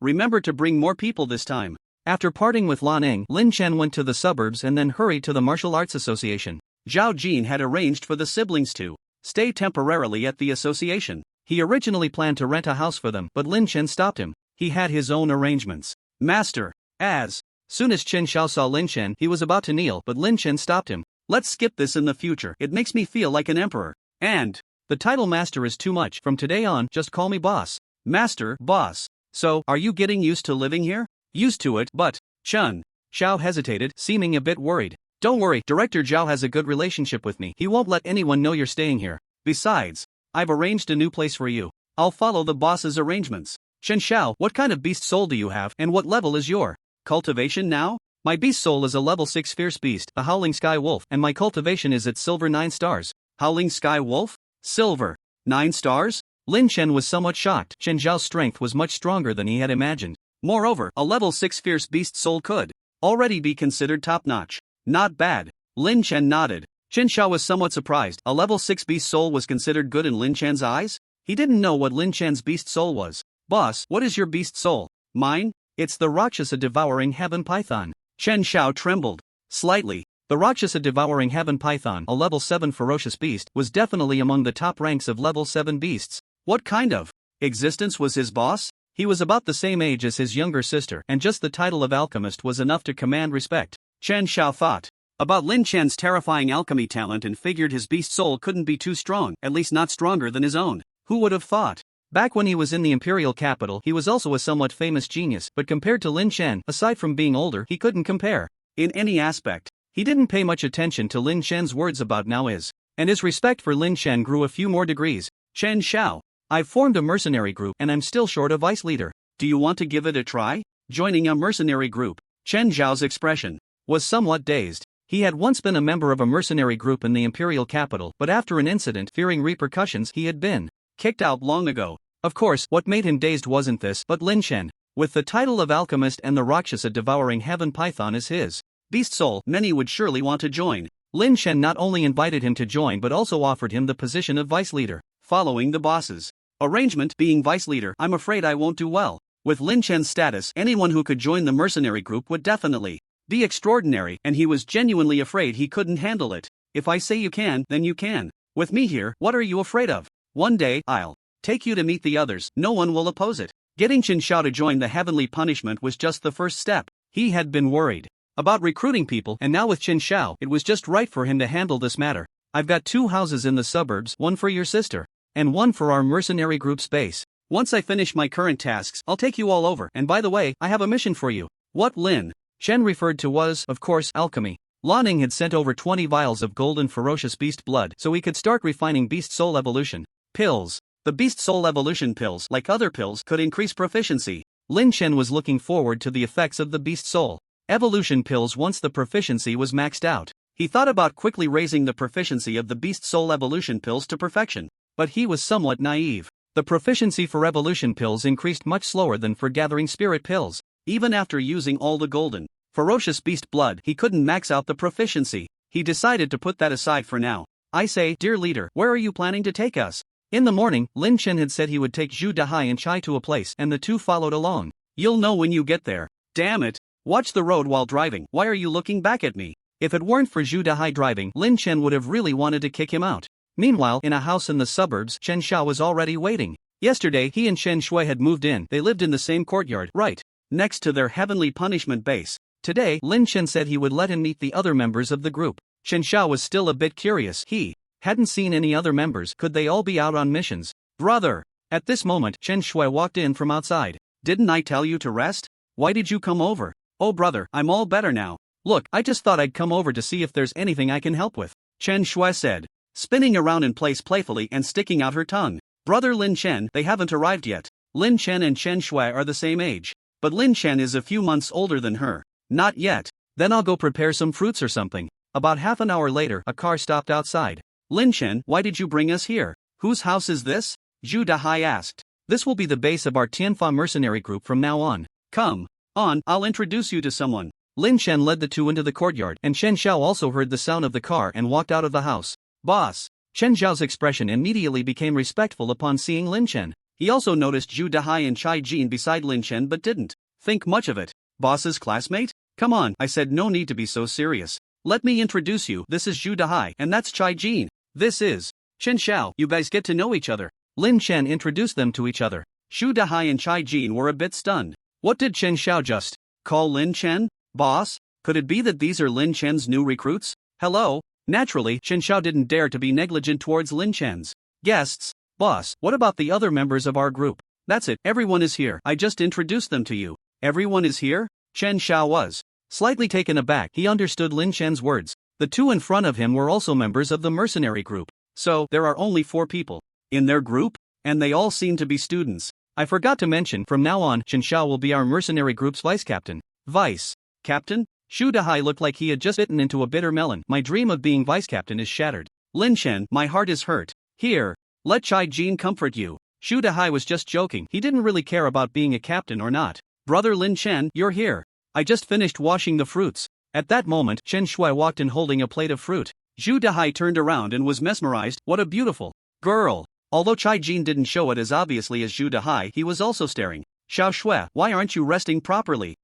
Remember to bring more people this time. After parting with Lan Ning, Lin Chen went to the suburbs and then hurried to the Martial Arts Association. Zhao Jin had arranged for the siblings to stay temporarily at the association. He originally planned to rent a house for them, but Lin Chen stopped him. He had his own arrangements. Master, as soon as Chen Xiao saw Lin Chen, he was about to kneel, but Lin Chen stopped him. Let's skip this in the future, it makes me feel like an emperor. And the title master is too much. From today on, just call me boss. Master, boss. So, are you getting used to living here? Used to it, but Chen Xiao hesitated, seeming a bit worried. Don't worry, Director Zhao has a good relationship with me. He won't let anyone know you're staying here. Besides, I've arranged a new place for you. I'll follow the boss's arrangements. Chen Xiao, what kind of beast soul do you have, and what level is your cultivation now? My beast soul is a level 6 fierce beast, a howling sky wolf, and my cultivation is at silver 9 stars. Howling sky wolf? Silver 9 stars? Lin Chen was somewhat shocked. Chen Zhao's strength was much stronger than he had imagined. Moreover, a level 6 fierce beast soul could already be considered top-notch. Not bad. Lin Chen nodded. Chen Zhao was somewhat surprised. A level 6 beast soul was considered good in Lin Chen's eyes? He didn't know what Lin Chen's beast soul was. Boss, what is your beast soul? Mine? It's the Rakshasa devouring heaven python. Chen Zhao trembled slightly. The Rakshasa devouring heaven python, a level 7 ferocious beast, was definitely among the top ranks of level 7 beasts. What kind of existence was his boss? He was about the same age as his younger sister, and just the title of alchemist was enough to command respect. Chen Zhao thought about Lin Chen's terrifying alchemy talent and figured his beast soul couldn't be too strong, at least not stronger than his own. Who would have thought? Back when he was in the imperial capital, he was also a somewhat famous genius, but compared to Lin Chen, aside from being older, he couldn't compare in any aspect. He didn't pay much attention to Lin Chen's words about now is, and his respect for Lin Chen grew a few more degrees. Chen Zhao, I've formed a mercenary group and I'm still short a vice leader. Do you want to give it a try? Joining a mercenary group. Chen Zhao's expression was somewhat dazed. He had once been a member of a mercenary group in the imperial capital, but after an incident fearing repercussions he had been kicked out long ago. Of course, what made him dazed wasn't this, but Lin Chen, with the title of alchemist and the Rakshasa devouring heaven python as his beast soul, many would surely want to join. Lin Chen not only invited him to join but also offered him the position of vice leader. Following the boss's arrangement, being vice leader, I'm afraid I won't do well. With Lin Chen's status, anyone who could join the mercenary group would definitely be extraordinary, and he was genuinely afraid he couldn't handle it. If I say you can, then you can. With me here, what are you afraid of? One day, I'll take you to meet the others, no one will oppose it. Getting Chen Zhao to join the heavenly punishment was just the first step. He had been worried about recruiting people, and now with Chen Zhao, it was just right for him to handle this matter. I've got 2 houses in the suburbs, one for your sister, and one for our mercenary group's base. Once I finish my current tasks, I'll take you all over, and by the way, I have a mission for you. What Lin Chen referred to was, of course, alchemy. Lanning had sent over 20 vials of golden ferocious beast blood so he could start refining beast soul evolution pills. The beast soul evolution pills, like other pills, could increase proficiency. Lin Chen was looking forward to the effects of the beast soul evolution pills once the proficiency was maxed out. He thought about quickly raising the proficiency of the beast soul evolution pills to perfection, but he was somewhat naive. The proficiency for evolution pills increased much slower than for gathering spirit pills. Even after using all the golden ferocious beast blood, he couldn't max out the proficiency. He decided to put that aside for now. I say, dear leader, where are you planning to take us? In the morning, Lin Chen had said he would take Zhu Dahai and Chai to a place, and the two followed along. You'll know when you get there. Damn it. Watch the road while driving. Why are you looking back at me? If it weren't for Zhu Dahai driving, Lin Chen would have really wanted to kick him out. Meanwhile, in a house in the suburbs, Chen Xiao was already waiting. Yesterday, he and Chen Shui had moved in. They lived in the same courtyard, right next to their heavenly punishment base. Today, Lin Chen said he would let him meet the other members of the group. Chen Xiao was still a bit curious. He hadn't seen any other members. Could they all be out on missions? Brother! At this moment, Chen Shui walked in from outside. Didn't I tell you to rest? Why did you come over? Oh brother, I'm all better now. Look, I just thought I'd come over to see if there's anything I can help with, Chen Shui said, spinning around in place playfully and sticking out her tongue. Brother Lin Chen, they haven't arrived yet. Lin Chen and Chen Shui are the same age, but Lin Chen is a few months older than her. Not yet. Then I'll go prepare some fruits or something. About half an hour later, a car stopped outside. Lin Chen, why did you bring us here? Whose house is this? Zhu Dahai asked. This will be the base of our Tianfa mercenary group from now on. Come on, I'll introduce you to someone. Lin Chen led the two into the courtyard, and Chen Xiao also heard the sound of the car and walked out of the house. Boss! Chen Xiao's expression immediately became respectful upon seeing Lin Chen. He also noticed Zhu Dahai and Chai Jin beside Lin Chen but didn't think much of it. Boss's classmate? Come on, I said no need to be so serious. Let me introduce you, this is Zhu Dahai, and that's Chai Jin. This is Chen Xiao, you guys get to know each other. Lin Chen introduced them to each other. Zhu Dahai and Chai Jin were a bit stunned. What did Chen Xiao just call Lin Chen? Boss? Could it be that these are Lin Chen's new recruits? Hello? Naturally, Chen Xiao didn't dare to be negligent towards Lin Chen's guests. Boss, what about the other members of our group? That's it, everyone is here. I just introduced them to you. Everyone is here? Chen Xiao was slightly taken aback. He understood Lin Chen's words. The two in front of him were also members of the mercenary group. So, there are only 4 people in their group? And they all seem to be students. I forgot to mention, from now on, Chen Xiao will be our mercenary group's vice captain. Vice captain? Zhu Dahai looked like he had just bitten into a bitter melon. My dream of being vice captain is shattered. Lin Chen, my heart is hurt. Here, let Chai Jin comfort you. Xu Dahai was just joking, he didn't really care about being a captain or not. Brother Lin Chen, you're here. I just finished washing the fruits. At that moment, Chen Shui walked in holding a plate of fruit. Xu Dahai turned around and was mesmerized. What a beautiful girl. Although Chai Jin didn't show it as obviously as Xu Dahai, he was also staring. Xiao Shui, why aren't you resting properly?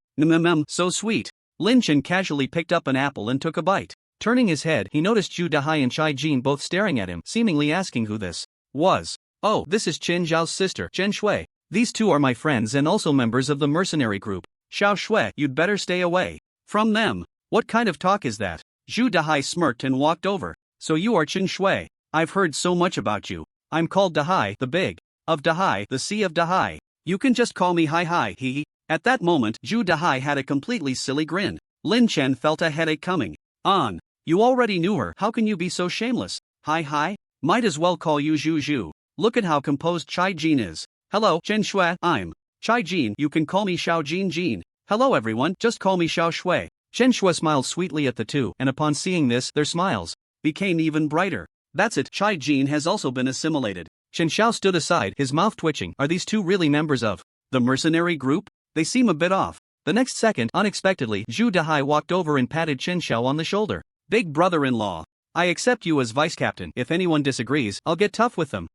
So sweet. Lin Chen casually picked up an apple and took a bite. Turning his head, he noticed Xu Dahai and Chai Jin both staring at him, seemingly asking who this was. Oh, this is Chen Zhao's sister, Chen Shui. These two are my friends and also members of the mercenary group. Xiao Shui, you'd better stay away from them. What kind of talk is that? Xu Dahai smirked and walked over. So you are Chen Shui. I've heard so much about you. I'm called Dahai, the big of Dahai, the sea of Dahai. You can just call me Hai, hee. At that moment, Xu Dahai had a completely silly grin. Lin Chen felt a headache coming on. You already knew her, how can you be so shameless? Hai? Might as well call you Zhu Zhu. Look at how composed Chai Jin is. Hello, Chen Shui, I'm Chai Jin, you can call me Xiao Jin. Hello everyone, just call me Xiao Shui. Chen Shui smiled sweetly at the two, and upon seeing this, their smiles became even brighter. That's it, Chai Jin has also been assimilated. Chen Xiao stood aside, his mouth twitching. Are these two really members of the mercenary group? They seem a bit off. The next second, unexpectedly, Xu Dahai walked over and patted Chen Xiao on the shoulder. Big brother-in-law. I accept you as vice captain. If anyone disagrees, I'll get tough with them.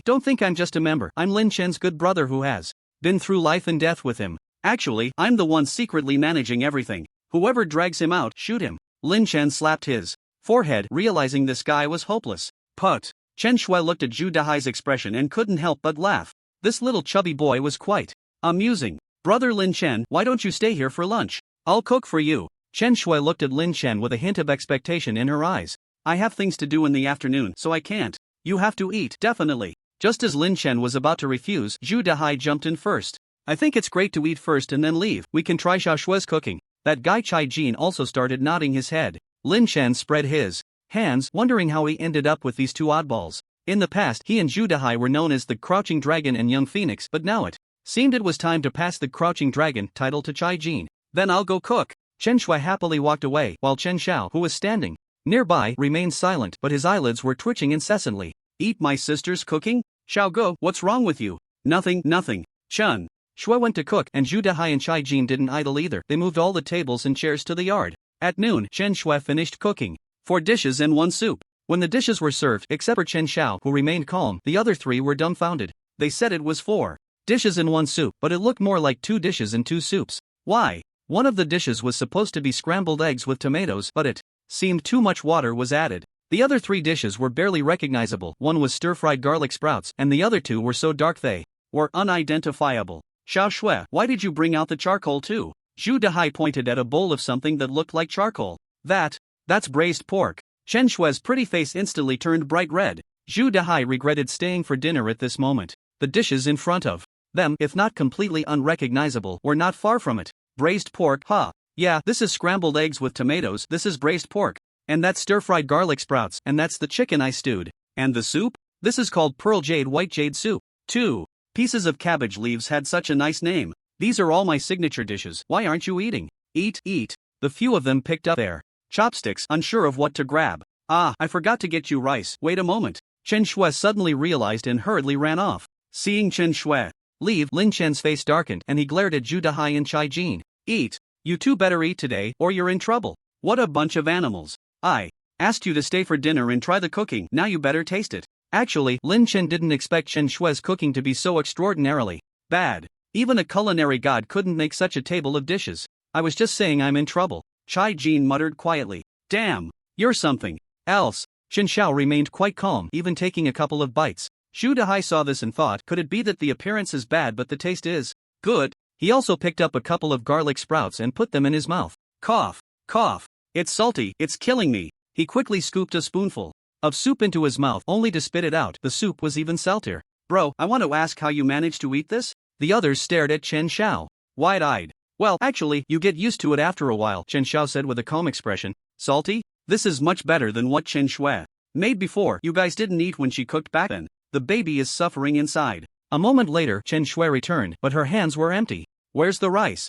Don't think I'm just a member. I'm Lin Chen's good brother who has been through life and death with him. Actually, I'm the one secretly managing everything. Whoever drags him out, shoot him. Lin Chen slapped his forehead, realizing this guy was hopeless. Put. Chen Shui looked at Xu Dahai's expression and couldn't help but laugh. This little chubby boy was quite amusing. Brother Lin Chen, why don't you stay here for lunch? I'll cook for you. Chen Shui looked at Lin Chen with a hint of expectation in her eyes. I have things to do in the afternoon, so I can't. You have to eat, definitely. Just as Lin Chen was about to refuse, Xu Dahai jumped in first. I think it's great to eat first and then leave. We can try Xiao Shui's cooking. That guy Chai Jin also started nodding his head. Lin Chen spread his hands, wondering how he ended up with these two oddballs. In the past, he and Xu Dahai were known as the Crouching Dragon and Young Phoenix, but now it seemed it was time to pass the Crouching Dragon title to Chai Jin. Then I'll go cook. Chen Shui happily walked away, while Chen Xiao, who was standing nearby, remained silent, but his eyelids were twitching incessantly. Eat my sister's cooking? Xiao Go, what's wrong with you? Nothing. Chen Shui went to cook, and Xu Dahai and Chai Jin didn't idle either. They moved all the tables and chairs to the yard. At noon, Chen Shui finished cooking 4 dishes and 1 soup. When the dishes were served, except for Chen Xiao, who remained calm, the other 3 were dumbfounded. They said it was 4 dishes and 1 soup, but it looked more like 2 dishes and 2 soups. Why? One of the dishes was supposed to be scrambled eggs with tomatoes, but it seemed too much water was added. The other 3 dishes were barely recognizable. One was stir-fried garlic sprouts, and the other 2 were so dark they were unidentifiable. Xiao Shui, why did you bring out the charcoal too? Xu Dahai pointed at a bowl of something that looked like charcoal. That's braised pork. Chen Shui's pretty face instantly turned bright red. Xu Dahai regretted staying for dinner at this moment. The dishes in front of them, if not completely unrecognizable, were not far from it. Braised pork, huh? Yeah, this is scrambled eggs with tomatoes, this is braised pork. And that's stir-fried garlic sprouts, and that's the chicken I stewed. And the soup? This is called pearl jade white jade soup. 2 pieces of cabbage leaves had such a nice name. These are all my signature dishes. Why aren't you eating? Eat. The few of them picked up their chopsticks, unsure of what to grab. Ah, I forgot to get you rice. Wait a moment. Chen Shui suddenly realized and hurriedly ran off. Seeing Chen Shui leave, Lin Chen's face darkened, and he glared at Xu Dahai and Chai Jin. Eat. You two better eat today, or you're in trouble. What a bunch of animals. I asked you to stay for dinner and try the cooking, now you better taste it. Actually, Lin Chen didn't expect Chen Shui's cooking to be so extraordinarily bad. Even a culinary god couldn't make such a table of dishes. I was just saying I'm in trouble. Chai Jin muttered quietly. Damn, you're something else. Chen Xiao remained quite calm, even taking a couple of bites. Xu Dahai saw this and thought, could it be that the appearance is bad but the taste is good? He also picked up a couple of garlic sprouts and put them in his mouth. Cough. It's salty, it's killing me. He quickly scooped a spoonful of soup into his mouth, only to spit it out. The soup was even saltier. Bro, I want to ask how you managed to eat this? The others stared at Chen Xiao, wide-eyed. Well, actually, you get used to it after a while, Chen Xiao said with a calm expression. Salty? This is much better than what Chen Shui made before. You guys didn't eat when she cooked back then. The baby is suffering inside. A moment later, Chen Shui returned, but her hands were empty. Where's the rice?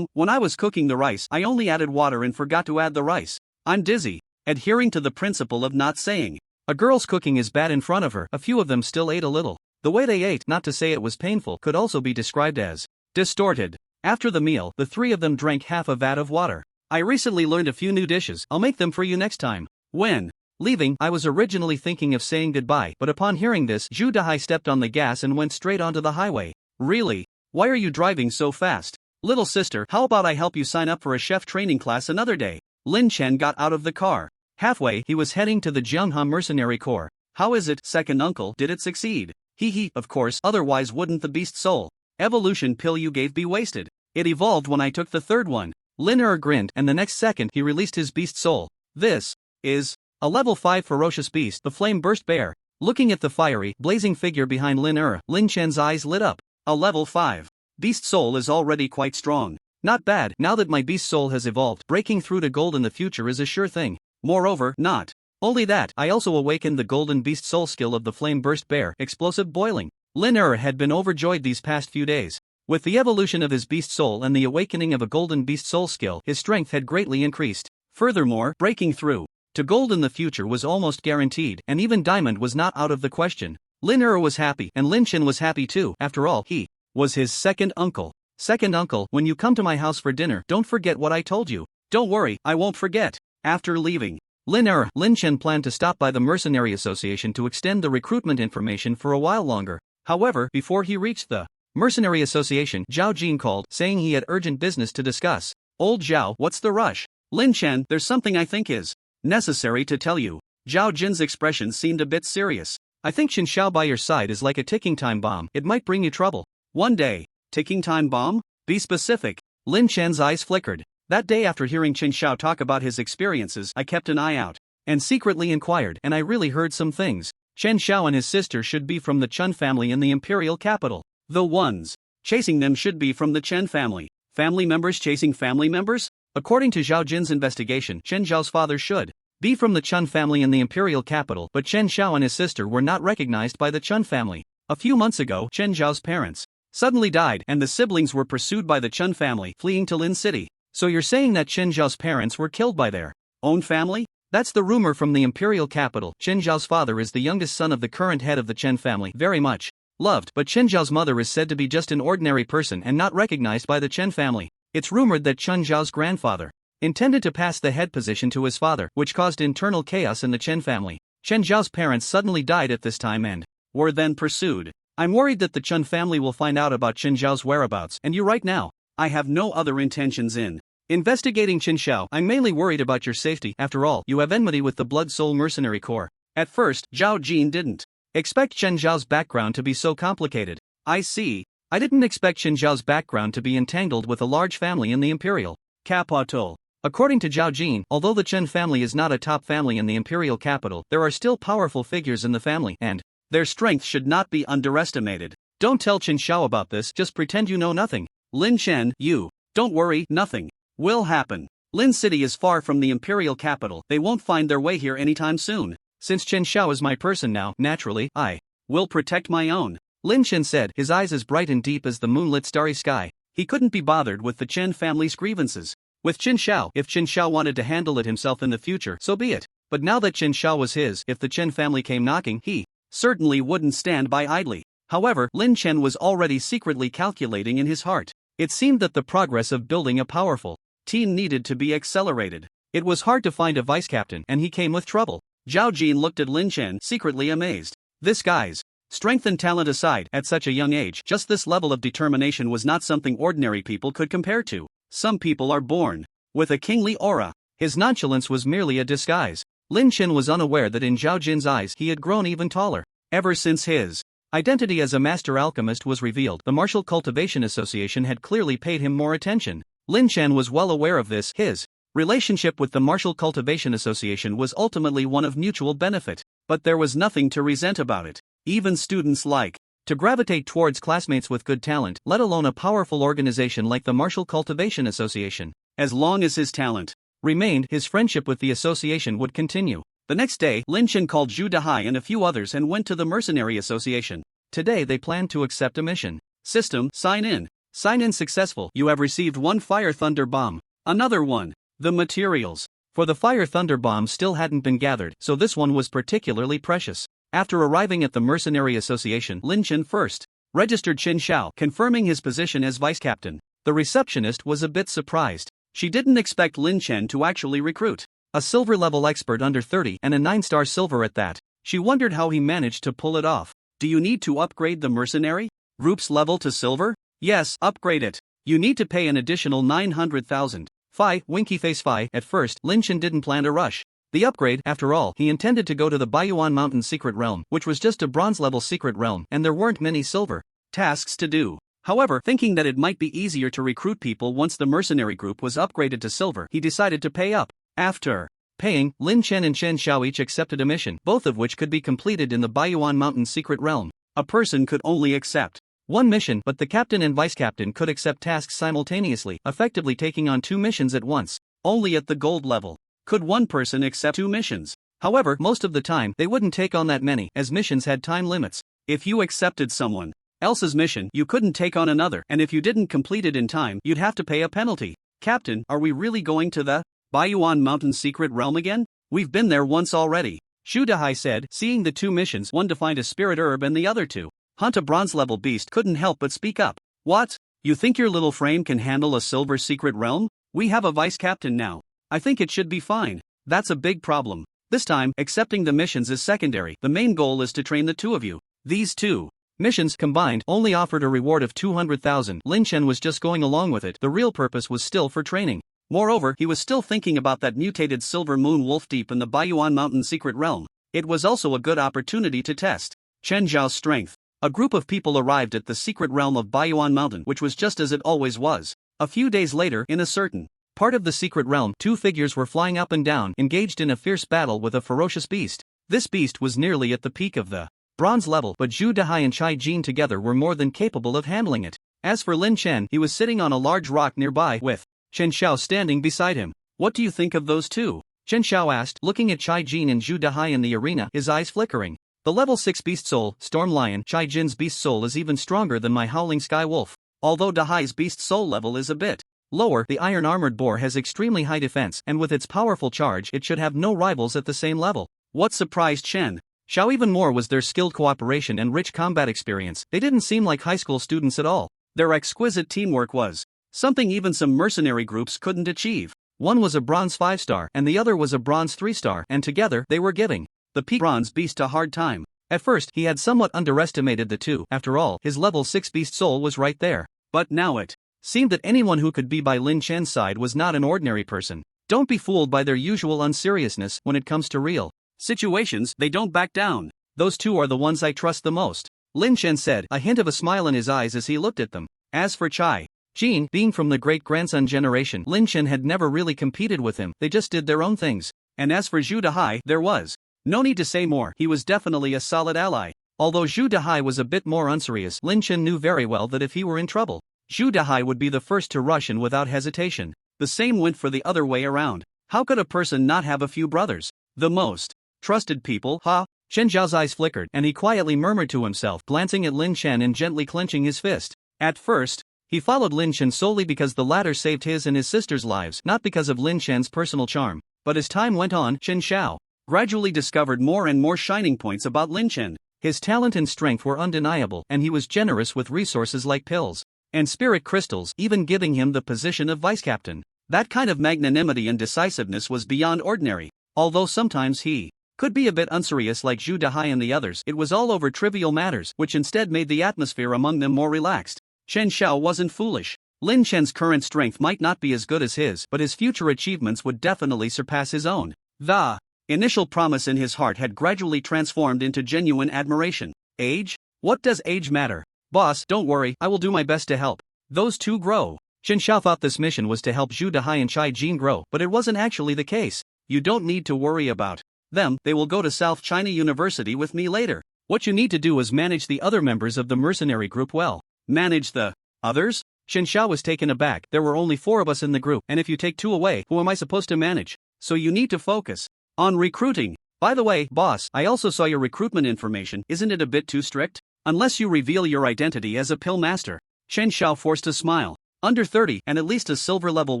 When I was cooking the rice, I only added water and forgot to add the rice. I'm dizzy. Adhering to the principle of not saying a girl's cooking is bad in front of her, a few of them still ate a little. The way they ate, not to say it was painful, could also be described as distorted. After the meal, the three of them drank half a vat of water. I recently learned a few new dishes, I'll make them for you next time. When leaving, I was originally thinking of saying goodbye, but upon hearing this, Ju Dahai stepped on the gas and went straight onto the highway. Really? Why are you driving so fast? Little sister, how about I help you sign up for a chef training class another day? Lin Chen got out of the car. Halfway, he was heading to the Jiangha Mercenary Corps. How is it, second uncle, did it succeed? Hee, of course, otherwise wouldn't the beast soul evolution pill you gave be wasted. It evolved when I took the third one. Lin grinned, and the next second he released his beast soul. This is a level 5 ferocious beast, the flame burst bear. Looking at the fiery, blazing figure behind Lin Chen's eyes lit up. A level 5 beast soul is already quite strong. Not bad, now that my beast soul has evolved, breaking through to gold in the future is a sure thing. Moreover, not only that, I also awakened the golden beast soul skill of the flame burst bear, explosive boiling. Lin had been overjoyed these past few days. With the evolution of his beast soul and the awakening of a golden beast soul skill, his strength had greatly increased. Furthermore, breaking through to gold in the future was almost guaranteed, and even diamond was not out of the question. Lin was happy, and Lin Chen was happy too. After all, he was his second uncle. Second uncle, when you come to my house for dinner, don't forget what I told you. Don't worry, I won't forget. After leaving Lin Chen planned to stop by the Mercenary Association to extend the recruitment information for a while longer. However, before he reached the Mercenary Association, Zhao Jin called, saying he had urgent business to discuss. Old Zhao, what's the rush? Lin Chen, there's something I think is necessary to tell you. Zhao Jin's expression seemed a bit serious. I think Qin Shao by your side is like a ticking time bomb. It might bring you trouble one day. Ticking time bomb? Be specific. Lin Chen's eyes flickered. That day, after hearing Qin Shao talk about his experiences, I kept an eye out and secretly inquired, and I really heard some things. Chen Shao and his sister should be from the Chun family in the imperial capital. The ones chasing them should be from the Chen family. Family members chasing family members? According to Zhao Jin's investigation, Chen Zhao's father should be from the Chun family in the imperial capital, but Chen Shao and his sister were not recognized by the Chun family. A few months ago, Chen Zhao's parents suddenly died, and the siblings were pursued by the Chun family, fleeing to Lin City. So you're saying that Chen Zhao's parents were killed by their own family? That's the rumor from the imperial capital. Chen Zhao's father is the youngest son of the current head of the Chen family, very much loved, but Chen Zhao's mother is said to be just an ordinary person and not recognized by the Chen family. It's rumored that Chen Zhao's grandfather intended to pass the head position to his father, which caused internal chaos in the Chen family. Chen Zhao's parents suddenly died at this time and were then pursued. I'm worried that the Chen family will find out about Chen Zhao's whereabouts, and you right now. I have no other intentions in investigating Qin Shao. I'm mainly worried about your safety. After all, you have enmity with the Blood Soul Mercenary Corps. At first, Zhao Jin didn't expect Chen Zhao's background to be so complicated. I see. I didn't expect Chen Zhao's background to be entangled with a large family in the imperial capital. According to Zhao Jin, although the Chen family is not a top family in the imperial capital, there are still powerful figures in the family, and their strength should not be underestimated. Don't tell Qin Shao about this, just pretend you know nothing. Lin Chen, you don't worry, nothing will happen. Lin City is far from the imperial capital. They won't find their way here anytime soon. Since Chen Shao is my person now, naturally, I will protect my own. Lin Chen said, his eyes as bright and deep as the moonlit starry sky. He couldn't be bothered with the Chen family's grievances. With Qin Shao, if Qin Shao wanted to handle it himself in the future, so be it. But now that Qin Shao was his, if the Chen family came knocking, he certainly wouldn't stand by idly. However, Lin Chen was already secretly calculating in his heart. It seemed that the progress of building a powerful team needed to be accelerated. It was hard to find a vice captain, and he came with trouble. Zhao Jin looked at Lin Chen, secretly amazed. This guy's strength and talent aside, at such a young age, just this level of determination was not something ordinary people could compare to. Some people are born with a kingly aura. His nonchalance was merely a disguise. Lin Chen was unaware that in Zhao Jin's eyes he had grown even taller. Ever since his identity as a master alchemist was revealed, the Martial Cultivation Association had clearly paid him more attention. Lin Chen was well aware of this. His relationship with the Martial Cultivation Association was ultimately one of mutual benefit, but there was nothing to resent about it. Even students like to gravitate towards classmates with good talent, let alone a powerful organization like the Martial Cultivation Association. As long as his talent remained, his friendship with the association would continue. The next day, Lin Chen called Zhu Dahai and a few others and went to the Mercenary Association. Today they planned to accept a mission. System, sign in. Sign in successful. You have received one Fire Thunder Bomb. Another one. The materials for the Fire Thunder Bomb still hadn't been gathered, so this one was particularly precious. After arriving at the Mercenary Association, Lynch first registered Chen Xiao, confirming his position as vice captain. The receptionist was a bit surprised. She didn't expect Lin Chen to actually recruit a silver-level expert under 30 and a 9-star silver at that. She wondered how he managed to pull it off. Do you need to upgrade the mercenary group's level to silver? Yes, upgrade it. You need to pay an additional 900,000. Phi, winky face Phi. At first, Lin Chen didn't plan to rush the upgrade. After all, he intended to go to the Baiyuan Mountain Secret Realm, which was just a bronze-level secret realm, and there weren't many silver tasks to do. However, thinking that it might be easier to recruit people once the mercenary group was upgraded to silver, he decided to pay up. After paying, Lin Chen and Chen Xiao each accepted a mission, both of which could be completed in the Baiyuan Mountain Secret Realm. A person could only accept one mission, but the captain and vice captain could accept tasks simultaneously, effectively taking on 2 missions at once. Only at the gold level could one person accept 2 missions. However, most of the time, they wouldn't take on that many, as missions had time limits. If you accepted someone else's mission, you couldn't take on another, and if you didn't complete it in time, you'd have to pay a penalty. Captain, are we really going to the Baiyuan Mountain Secret Realm again? We've been there once already, Xu Dahai said, seeing the 2 missions, one to find a spirit herb and the other to hunt a bronze-level beast. Couldn't help but speak up. What? You think your little frame can handle a silver secret realm? We have a vice captain now. I think it should be fine. That's a big problem. This time, accepting the missions is secondary. The main goal is to train the 2 of you. These 2 missions combined only offered a reward of 200,000. Lin Chen was just going along with it. The real purpose was still for training. Moreover, he was still thinking about that mutated silver moon wolf deep in the Baiyuan Mountain Secret Realm. It was also a good opportunity to test Chen Zhao's strength. A group of people arrived at the secret realm of Baiyuan Mountain, which was just as it always was. A few days later, in a certain part of the secret realm, 2 figures were flying up and down, engaged in a fierce battle with a ferocious beast. This beast was nearly at the peak of the bronze level, but Zhu Dahai and Chai Jin together were more than capable of handling it. As for Lin Chen, he was sitting on a large rock nearby, with Chen Xiao standing beside him. What do you think of those 2? Chen Xiao asked, looking at Chai Jin and Zhu Dahai in the arena, his eyes flickering. The level 6 beast soul, Storm Lion, Chai Jin's beast soul is even stronger than my Howling Sky Wolf. Although Dahai's beast soul level is a bit lower, the Iron Armored Boar has extremely high defense, and with its powerful charge, it should have no rivals at the same level. What surprised Chen Xiao even more was their skilled cooperation and rich combat experience. They didn't seem like high school students at all. Their exquisite teamwork was something even some mercenary groups couldn't achieve. One was a bronze 5-star, and the other was a bronze 3-star, and together, they were giving the peak bronze beast a hard time. At first, he had somewhat underestimated the 2. After all, his level 6 beast soul was right there. But now it seemed that anyone who could be by Lin Chen's side was not an ordinary person. Don't be fooled by their usual unseriousness. When it comes to real situations, they don't back down. Those 2 are the ones I trust the most, Lin Chen said, a hint of a smile in his eyes as he looked at them. As for Chai Jin, being from the great-grandson generation, Lin Chen had never really competed with him. They just did their own things. And as for Zhu Dahai, there was no need to say more. He was definitely a solid ally. Although Zhu Dahai was a bit more unserious, Lin Chen knew very well that if he were in trouble, Zhu Dahai would be the first to rush in without hesitation. The same went for the other way around. How could a person not have a few brothers? The most trusted people, huh? Chen Zhao's eyes flickered, and he quietly murmured to himself, glancing at Lin Chen and gently clenching his fist. At first, he followed Lin Chen solely because the latter saved his and his sister's lives, not because of Lin Chen's personal charm. But as time went on, Chen Xiao gradually discovered more and more shining points about Lin Chen. His talent and strength were undeniable, and he was generous with resources like pills and spirit crystals, even giving him the position of vice captain. That kind of magnanimity and decisiveness was beyond ordinary. Although sometimes he could be a bit unserious like Zhu Dahai and the others, it was all over trivial matters, which instead made the atmosphere among them more relaxed. Chen Xiao wasn't foolish. Lin Chen's current strength might not be as good as his, but his future achievements would definitely surpass his own. The initial promise in his heart had gradually transformed into genuine admiration. Age? What does age matter? Boss, don't worry, I will do my best to help those 2 grow. Chen Xiao thought this mission was to help Zhu Dahai and Chai Jin grow, but it wasn't actually the case. You don't need to worry about them, they will go to South China University with me later. What you need to do is manage the other members of the mercenary group well. Manage the others? Chen Xiao was taken aback. There were only 4 of us in the group, and if you take 2 away, who am I supposed to manage? So you need to focus on recruiting. By the way, boss, I also saw your recruitment information. Isn't it a bit too strict? Unless you reveal your identity as a pill master. Chen Xiao forced a smile. Under 30, and at least a silver-level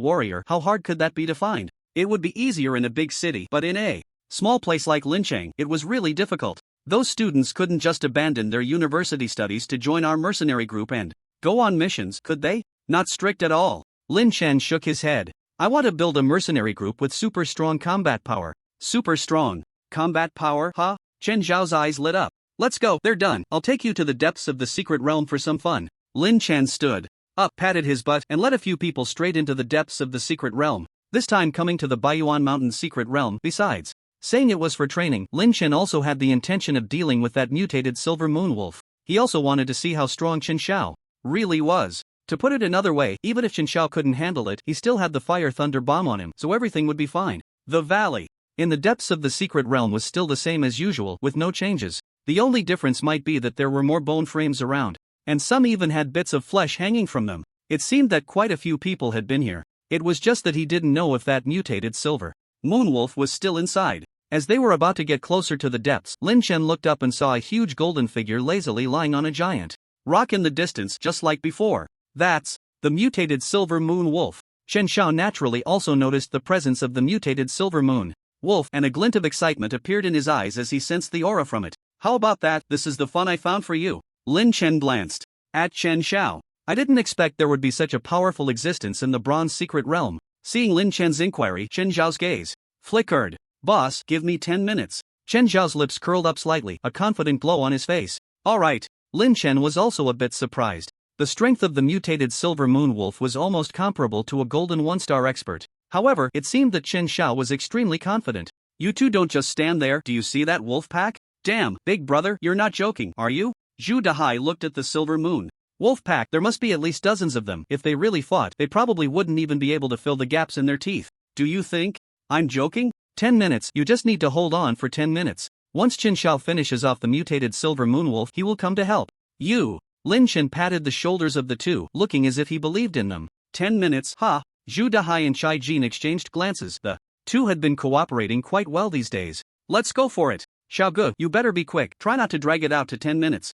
warrior, how hard could that be to find? It would be easier in a big city, but in a small place like Lincheng, it was really difficult. Those students couldn't just abandon their university studies to join our mercenary group and go on missions, could they? Not strict at all. Lin Chen shook his head. I want to build a mercenary group with super strong combat power. Super strong combat power, huh? Chen Zhao's eyes lit up. Let's go, they're done. I'll take you to the depths of the secret realm for some fun. Lin Chen stood up, patted his butt, and led a few people straight into the depths of the secret realm, this time coming to the Baiyuan Mountain secret realm. Besides saying it was for training, Lin Chen also had the intention of dealing with that mutated silver moon wolf. He also wanted to see how strong Chen Xiao really was. To put it another way, even if Chen Xiao couldn't handle it, he still had the fire thunder bomb on him, so everything would be fine. The valley in the depths of the secret realm was still the same as usual, with no changes. The only difference might be that there were more bone frames around, and some even had bits of flesh hanging from them. It seemed that quite a few people had been here. It was just that he didn't know if that mutated silver moonwolf was still inside. As they were about to get closer to the depths, Lin Chen looked up and saw a huge golden figure lazily lying on a giant rock in the distance, just like before. That's the mutated silver moon wolf. Chen Xiao naturally also noticed the presence of the mutated silver moon wolf, and a glint of excitement appeared in his eyes as he sensed the aura from it. How about that? This is the fun I found for you. Lin Chen glanced at Chen Xiao. I didn't expect there would be such a powerful existence in the bronze secret realm. Seeing Lin Chen's inquiry, Chen Zhao's gaze flickered. Boss, give me 10 minutes. Chen Zhao's lips curled up slightly, a confident glow on his face. Alright. Lin Chen was also a bit surprised. The strength of the mutated silver moon wolf was almost comparable to a golden one-star expert. However, it seemed that Chen Xiao was extremely confident. You two don't just stand there, do you see that wolf pack? Damn, big brother, you're not joking, are you? Zhu Dahai looked at the silver moon wolf pack. There must be at least dozens of them. If they really fought, they probably wouldn't even be able to fill the gaps in their teeth. Do you think I'm joking? 10 minutes, you just need to hold on for 10 minutes. Once Chen Xiao finishes off the mutated silver moon wolf, he will come to help you. Lin Chen patted the shoulders of the two, looking as if he believed in them. 10 minutes, ha! Zhu Dahai and Chai Jin exchanged glances. The two had been cooperating quite well these days. Let's go for it. Xiaoge, you better be quick, try not to drag it out to 10 minutes.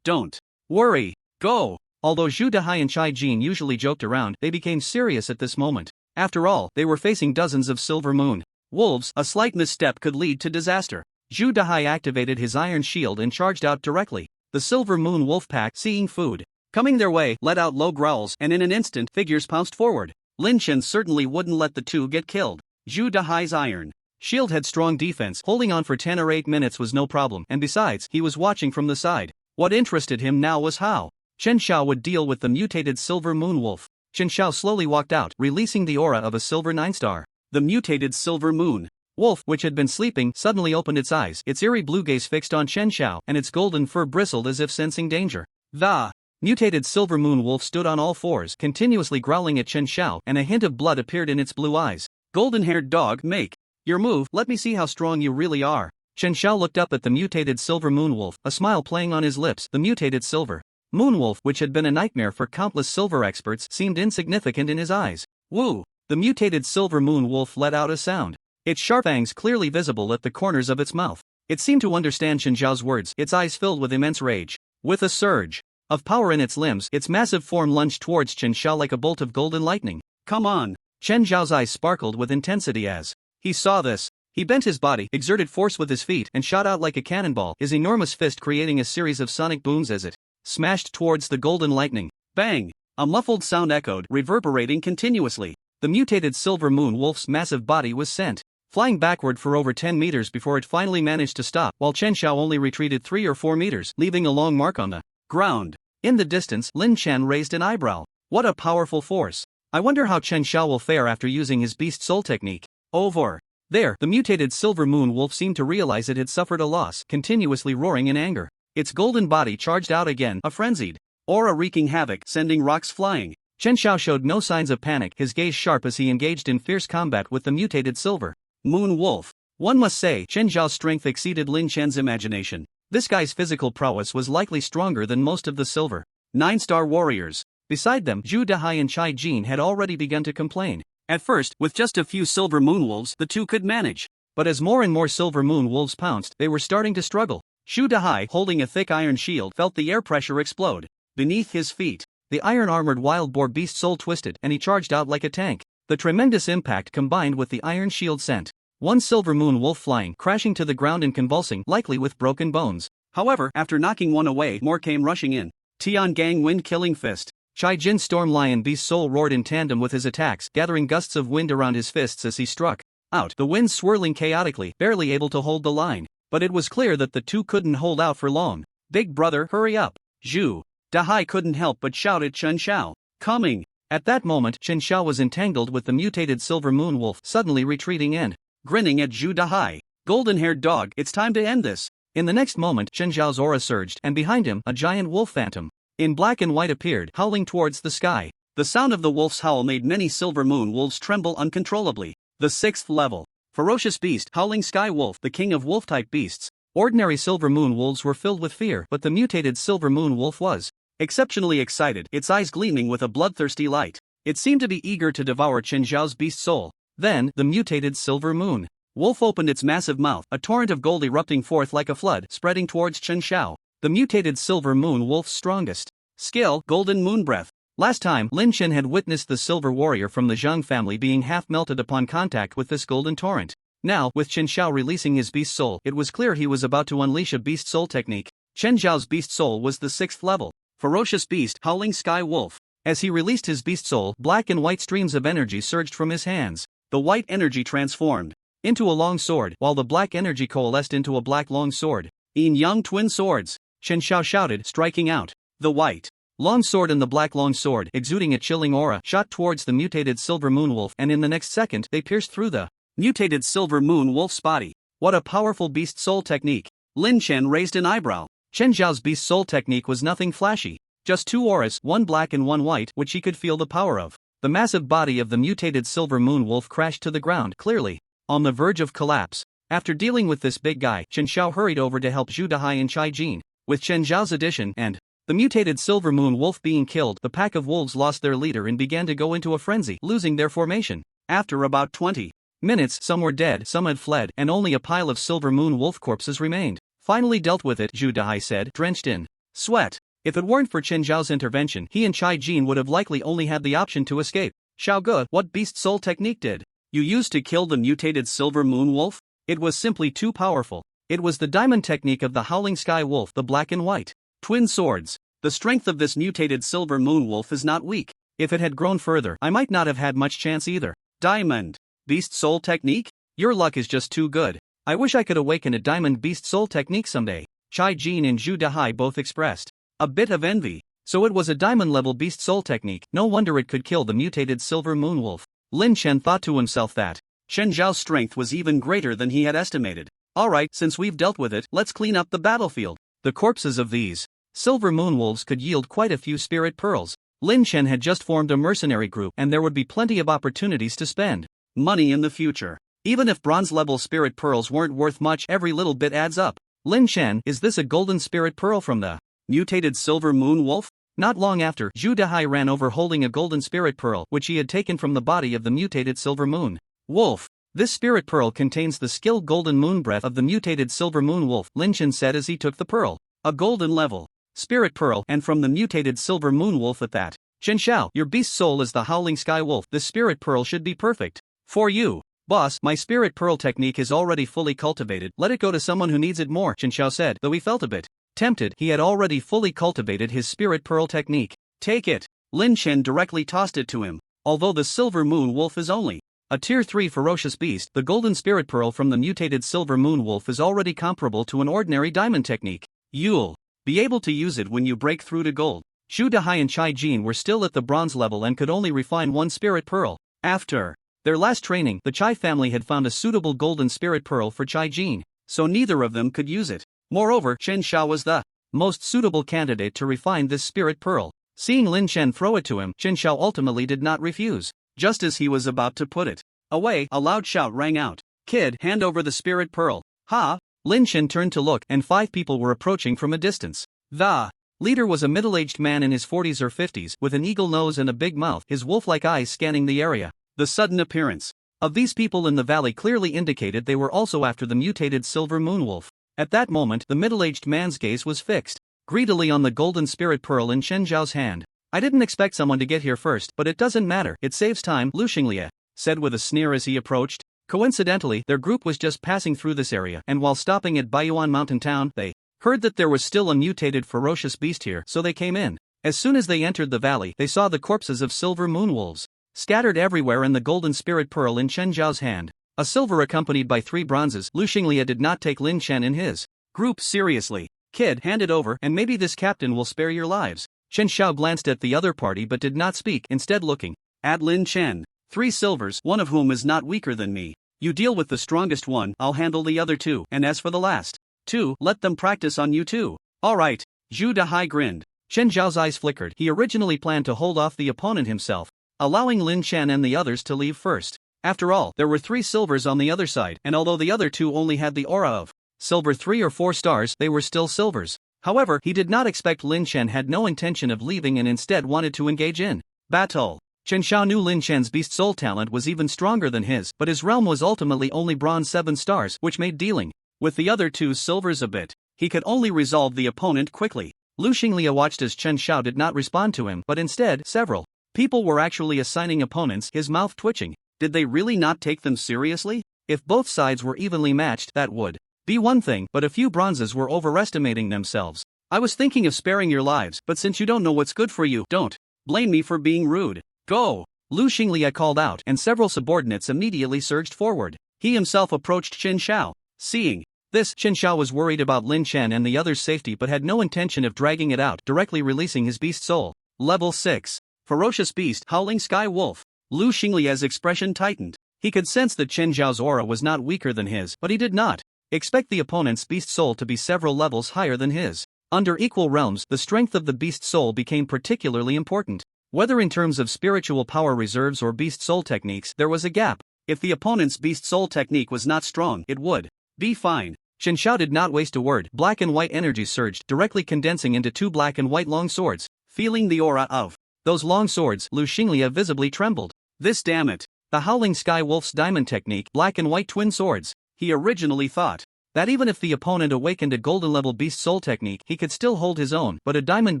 Don't worry, go. Although Zhu Dahai and Chai Jin usually joked around, they became serious at this moment. After all, they were facing dozens of silver moon wolves. A slight misstep could lead to disaster. Zhu Dahai activated his iron shield and charged out directly. The silver moon wolf pack, seeing food coming their way, let out low growls, and in an instant, figures pounced forward. Lin Chen certainly wouldn't let the two get killed. Zhu Dahai's iron shield had strong defense, holding on for 10 or 8 minutes was no problem, and besides, he was watching from the side. What interested him now was how Chen Xiao would deal with the mutated silver moon wolf. Chen Xiao slowly walked out, releasing the aura of a silver 9-star. The mutated silver moon wolf, which had been sleeping, suddenly opened its eyes, its eerie blue gaze fixed on Chen Xiao, and its golden fur bristled as if sensing danger. The mutated silver moon wolf stood on all fours, continuously growling at Chen Xiao, and a hint of blood appeared in its blue eyes. Golden-haired dog, make your move, let me see how strong you really are. Chen Xiao looked up at the mutated silver moon wolf, a smile playing on his lips. The mutated silver moon wolf, which had been a nightmare for countless silver experts, seemed insignificant in his eyes. Woo! The mutated silver moon wolf let out a sound. Its sharp fangs clearly visible at the corners of its mouth. It seemed to understand Chen Zhao's words, its eyes filled with immense rage. With a surge of power in its limbs, its massive form lunged towards Chen Xiao like a bolt of golden lightning. Come on! Chen Zhao's eyes sparkled with intensity as he saw this. He bent his body, exerted force with his feet, and shot out like a cannonball, his enormous fist creating a series of sonic booms as it smashed towards the golden lightning. Bang! A muffled sound echoed, reverberating continuously. The mutated silver moon wolf's massive body was sent flying backward for over 10 meters before it finally managed to stop, while Chen Xiao only retreated 3 or 4 meters, leaving a long mark on the ground. In the distance, Lin Chen raised an eyebrow. What a powerful force. I wonder how Chen Xiao will fare after using his beast soul technique. Over there, the mutated silver moon wolf seemed to realize it had suffered a loss, continuously roaring in anger. Its golden body charged out again, a frenzied aura wreaking havoc, sending rocks flying. Chen Xiao showed no signs of panic, his gaze sharp as he engaged in fierce combat with the mutated silver moon wolf. One must say, Chen Zhao's strength exceeded Lin Chen's imagination. This guy's physical prowess was likely stronger than most of the silver 9-star warriors. Beside them, Zhu Dahai and Chai Jin had already begun to complain. At first, with just a few silver moon wolves, the two could manage. But as more and more silver moon wolves pounced, they were starting to struggle. Zhu Dahai, holding a thick iron shield, felt the air pressure explode beneath his feet. The iron-armored wild boar beast soul twisted, and he charged out like a tank. The tremendous impact combined with the iron shield sent One silver moon wolf flying, crashing to the ground and convulsing, likely with broken bones. However, after knocking one away, more came rushing in. Tian Gang Wind Killing Fist. Chai Jin's Storm Lion Beast Soul roared in tandem with his attacks, gathering gusts of wind around his fists as he struck out, the wind swirling chaotically, barely able to hold the line. But it was clear that the two couldn't hold out for long. Big brother, hurry up. Zhu Dahai couldn't help but shout at Chen Xiao. Coming. At that moment, Chen Xiao was entangled with the mutated silver moon wolf, suddenly retreating and grinning at Zhu Dahai. Golden-haired dog, it's time to end this. In the next moment, Chen Xiao's aura surged, and behind him, a giant wolf phantom in black and white appeared, howling towards the sky. The sound of the wolf's howl made many silver moon wolves tremble uncontrollably. The 6th level. Ferocious beast, howling sky wolf, the king of wolf-type beasts. Ordinary silver moon wolves were filled with fear, but the mutated silver moon wolf was exceptionally excited, its eyes gleaming with a bloodthirsty light. It seemed to be eager to devour Chen Xiao's beast soul. Then, the mutated silver moon wolf opened its massive mouth, a torrent of gold erupting forth like a flood, spreading towards Chen Xiao. The mutated silver moon wolf's strongest skill, golden moon breath. Last time, Lin Chen had witnessed the silver warrior from the Zhang family being half melted upon contact with this golden torrent. Now, with Chen Xiao releasing his beast soul, it was clear he was about to unleash a beast soul technique. Chen Xiao's beast soul was the 6th level. Ferocious beast, howling sky wolf. As he released his beast soul, black and white streams of energy surged from his hands. The white energy transformed into a long sword, while the black energy coalesced into a black long sword. Yin Yang twin swords. Chen Xiao shouted, striking out. The white long sword and the black long sword, exuding a chilling aura, shot towards the mutated silver moon wolf, and in the next second, they pierced through the mutated silver moon wolf's body. What a powerful beast soul technique. Lin Chen raised an eyebrow. Chen Xiao's beast soul technique was nothing flashy. Just 2 auras, one black and one white, which he could feel the power of. The massive body of the mutated silver moon wolf crashed to the ground, clearly on the verge of collapse. After dealing with this big guy, Chen Xiao hurried over to help Zhu Dahai and Chai Jin. With Chen Xiao's addition and the mutated silver moon wolf being killed, the pack of wolves lost their leader and began to go into a frenzy, losing their formation. After about 20 minutes, some were dead, some had fled, and only a pile of silver moon wolf corpses remained. Finally dealt with it, Zhu Dahai said, drenched in sweat. If it weren't for Chen Zhao's intervention, he and Chai Jin would have likely only had the option to escape. Xiao Ge, what beast soul technique did you use to kill the mutated silver moon wolf? It was simply too powerful. It was the diamond technique of the howling sky wolf, the black and white twin swords. The strength of this mutated silver moon wolf is not weak. If it had grown further, I might not have had much chance either. Diamond beast soul technique? Your luck is just too good. I wish I could awaken a diamond beast soul technique someday. Chai Jin and Zhu Dahai both expressed a bit of envy. So it was a diamond level beast soul technique, no wonder it could kill the mutated silver moon wolf. Lin Chen thought to himself that Chen Zhao's strength was even greater than he had estimated. Alright, since we've dealt with it, let's clean up the battlefield. The corpses of these silver moon wolves could yield quite a few spirit pearls. Lin Chen had just formed a mercenary group and there would be plenty of opportunities to spend money in the future. Even if bronze level spirit pearls weren't worth much, every little bit adds up. Lin Chen, is this a golden spirit pearl from the mutated silver moon wolf? Not long after, Zhu Dahai ran over holding a golden spirit pearl which he had taken from the body of the mutated silver moon wolf. This spirit pearl contains the skill golden moon breath of the mutated silver moon wolf, Lin Chen said as he took the pearl. A golden level spirit pearl, and from the mutated silver moon wolf at that. Chen Xiao, your beast soul is the howling sky wolf. The spirit pearl should be perfect for you. Boss, my spirit pearl technique is already fully cultivated, let it go to someone who needs it more, Chen Xiao said, though he felt a bit tempted. He had already fully cultivated his spirit pearl technique. Take it. Lin Chen directly tossed it to him. Although the silver moon wolf is only a tier 3 ferocious beast, the golden spirit pearl from the mutated silver moon wolf is already comparable to an ordinary diamond technique. You'll be able to use it when you break through to gold. Zhu Dahai and Chai Jin were still at the bronze level and could only refine one spirit pearl. After their last training, the Chai family had found a suitable golden spirit pearl for Chai Jin, so neither of them could use it. Moreover, Chen Xiao was the most suitable candidate to refine this spirit pearl. Seeing Lin Chen throw it to him, Chen Xiao ultimately did not refuse. Just as he was about to put it away, a loud shout rang out. Kid, hand over the spirit pearl. Ha! Lin Chen turned to look, and 5 people were approaching from a distance. The leader was a middle-aged man in his 40s or 50s, with an eagle nose and a big mouth, his wolf-like eyes scanning the area. The sudden appearance of these people in the valley clearly indicated they were also after the mutated silver moon wolf. At that moment, the middle-aged man's gaze was fixed greedily on the golden spirit pearl in Chen Zhao's hand. I didn't expect someone to get here first, but it doesn't matter, it saves time, Lu Xinglie said with a sneer as he approached. Coincidentally, their group was just passing through this area, and while stopping at Baiyuan Mountain Town, they heard that there was still a mutated ferocious beast here, so they came in. As soon as they entered the valley, they saw the corpses of silver moonwolves scattered everywhere and the golden spirit pearl in Chen Zhao's hand. A silver accompanied by 3 bronzes. Lu Xinglia did not take Lin Chen in his group seriously. Kid, hand it over, and maybe this captain will spare your lives. Chen Xiao glanced at the other party but did not speak, instead looking at Lin Chen. 3 silvers, one of whom is not weaker than me. You deal with the strongest one, I'll handle the other 2, and as for the last 2, let them practice on you too. Alright. Zhu Dahai grinned. Chen Zhao's eyes flickered. He originally planned to hold off the opponent himself, allowing Lin Chen and the others to leave first. After all, there were 3 silvers on the other side, and although the other 2 only had the aura of silver 3 or 4 stars, they were still silvers. However, he did not expect Lin Chen had no intention of leaving and instead wanted to engage in battle. Chen Xiao knew Lin Chen's beast soul talent was even stronger than his, but his realm was ultimately only bronze 7 stars, which made dealing with the other 2 silvers a bit. He could only resolve the opponent quickly. Lu Xinglia watched as Chen Xiao did not respond to him, but instead, several people were actually assigning opponents, his mouth twitching. Did they really not take them seriously? If both sides were evenly matched, that would be one thing, but a few bronzes were overestimating themselves. I was thinking of sparing your lives, but since you don't know what's good for you, don't blame me for being rude. Go! Lu Xinglia called out, and several subordinates immediately surged forward. He himself approached Chen Xiao. Seeing this, Chen Xiao was worried about Lin Chen and the others' safety but had no intention of dragging it out, directly releasing his beast soul. Level 6. Ferocious Beast, Howling Sky Wolf. Lu Xinglia's expression tightened. He could sense that Chen Zhao's aura was not weaker than his, but he did not expect the opponent's beast soul to be several levels higher than his. Under equal realms, the strength of the beast soul became particularly important. Whether in terms of spiritual power reserves or beast soul techniques, there was a gap. If the opponent's beast soul technique was not strong, it would be fine. Chen Xiao did not waste a word. Black and white energy surged, directly condensing into 2 black and white long swords. Feeling the aura of those long swords, Lu Xinglia visibly trembled. This, damn it. The Howling Sky Wolf's diamond technique, black and white twin swords. He originally thought that even if the opponent awakened a golden level beast soul technique, he could still hold his own, but a diamond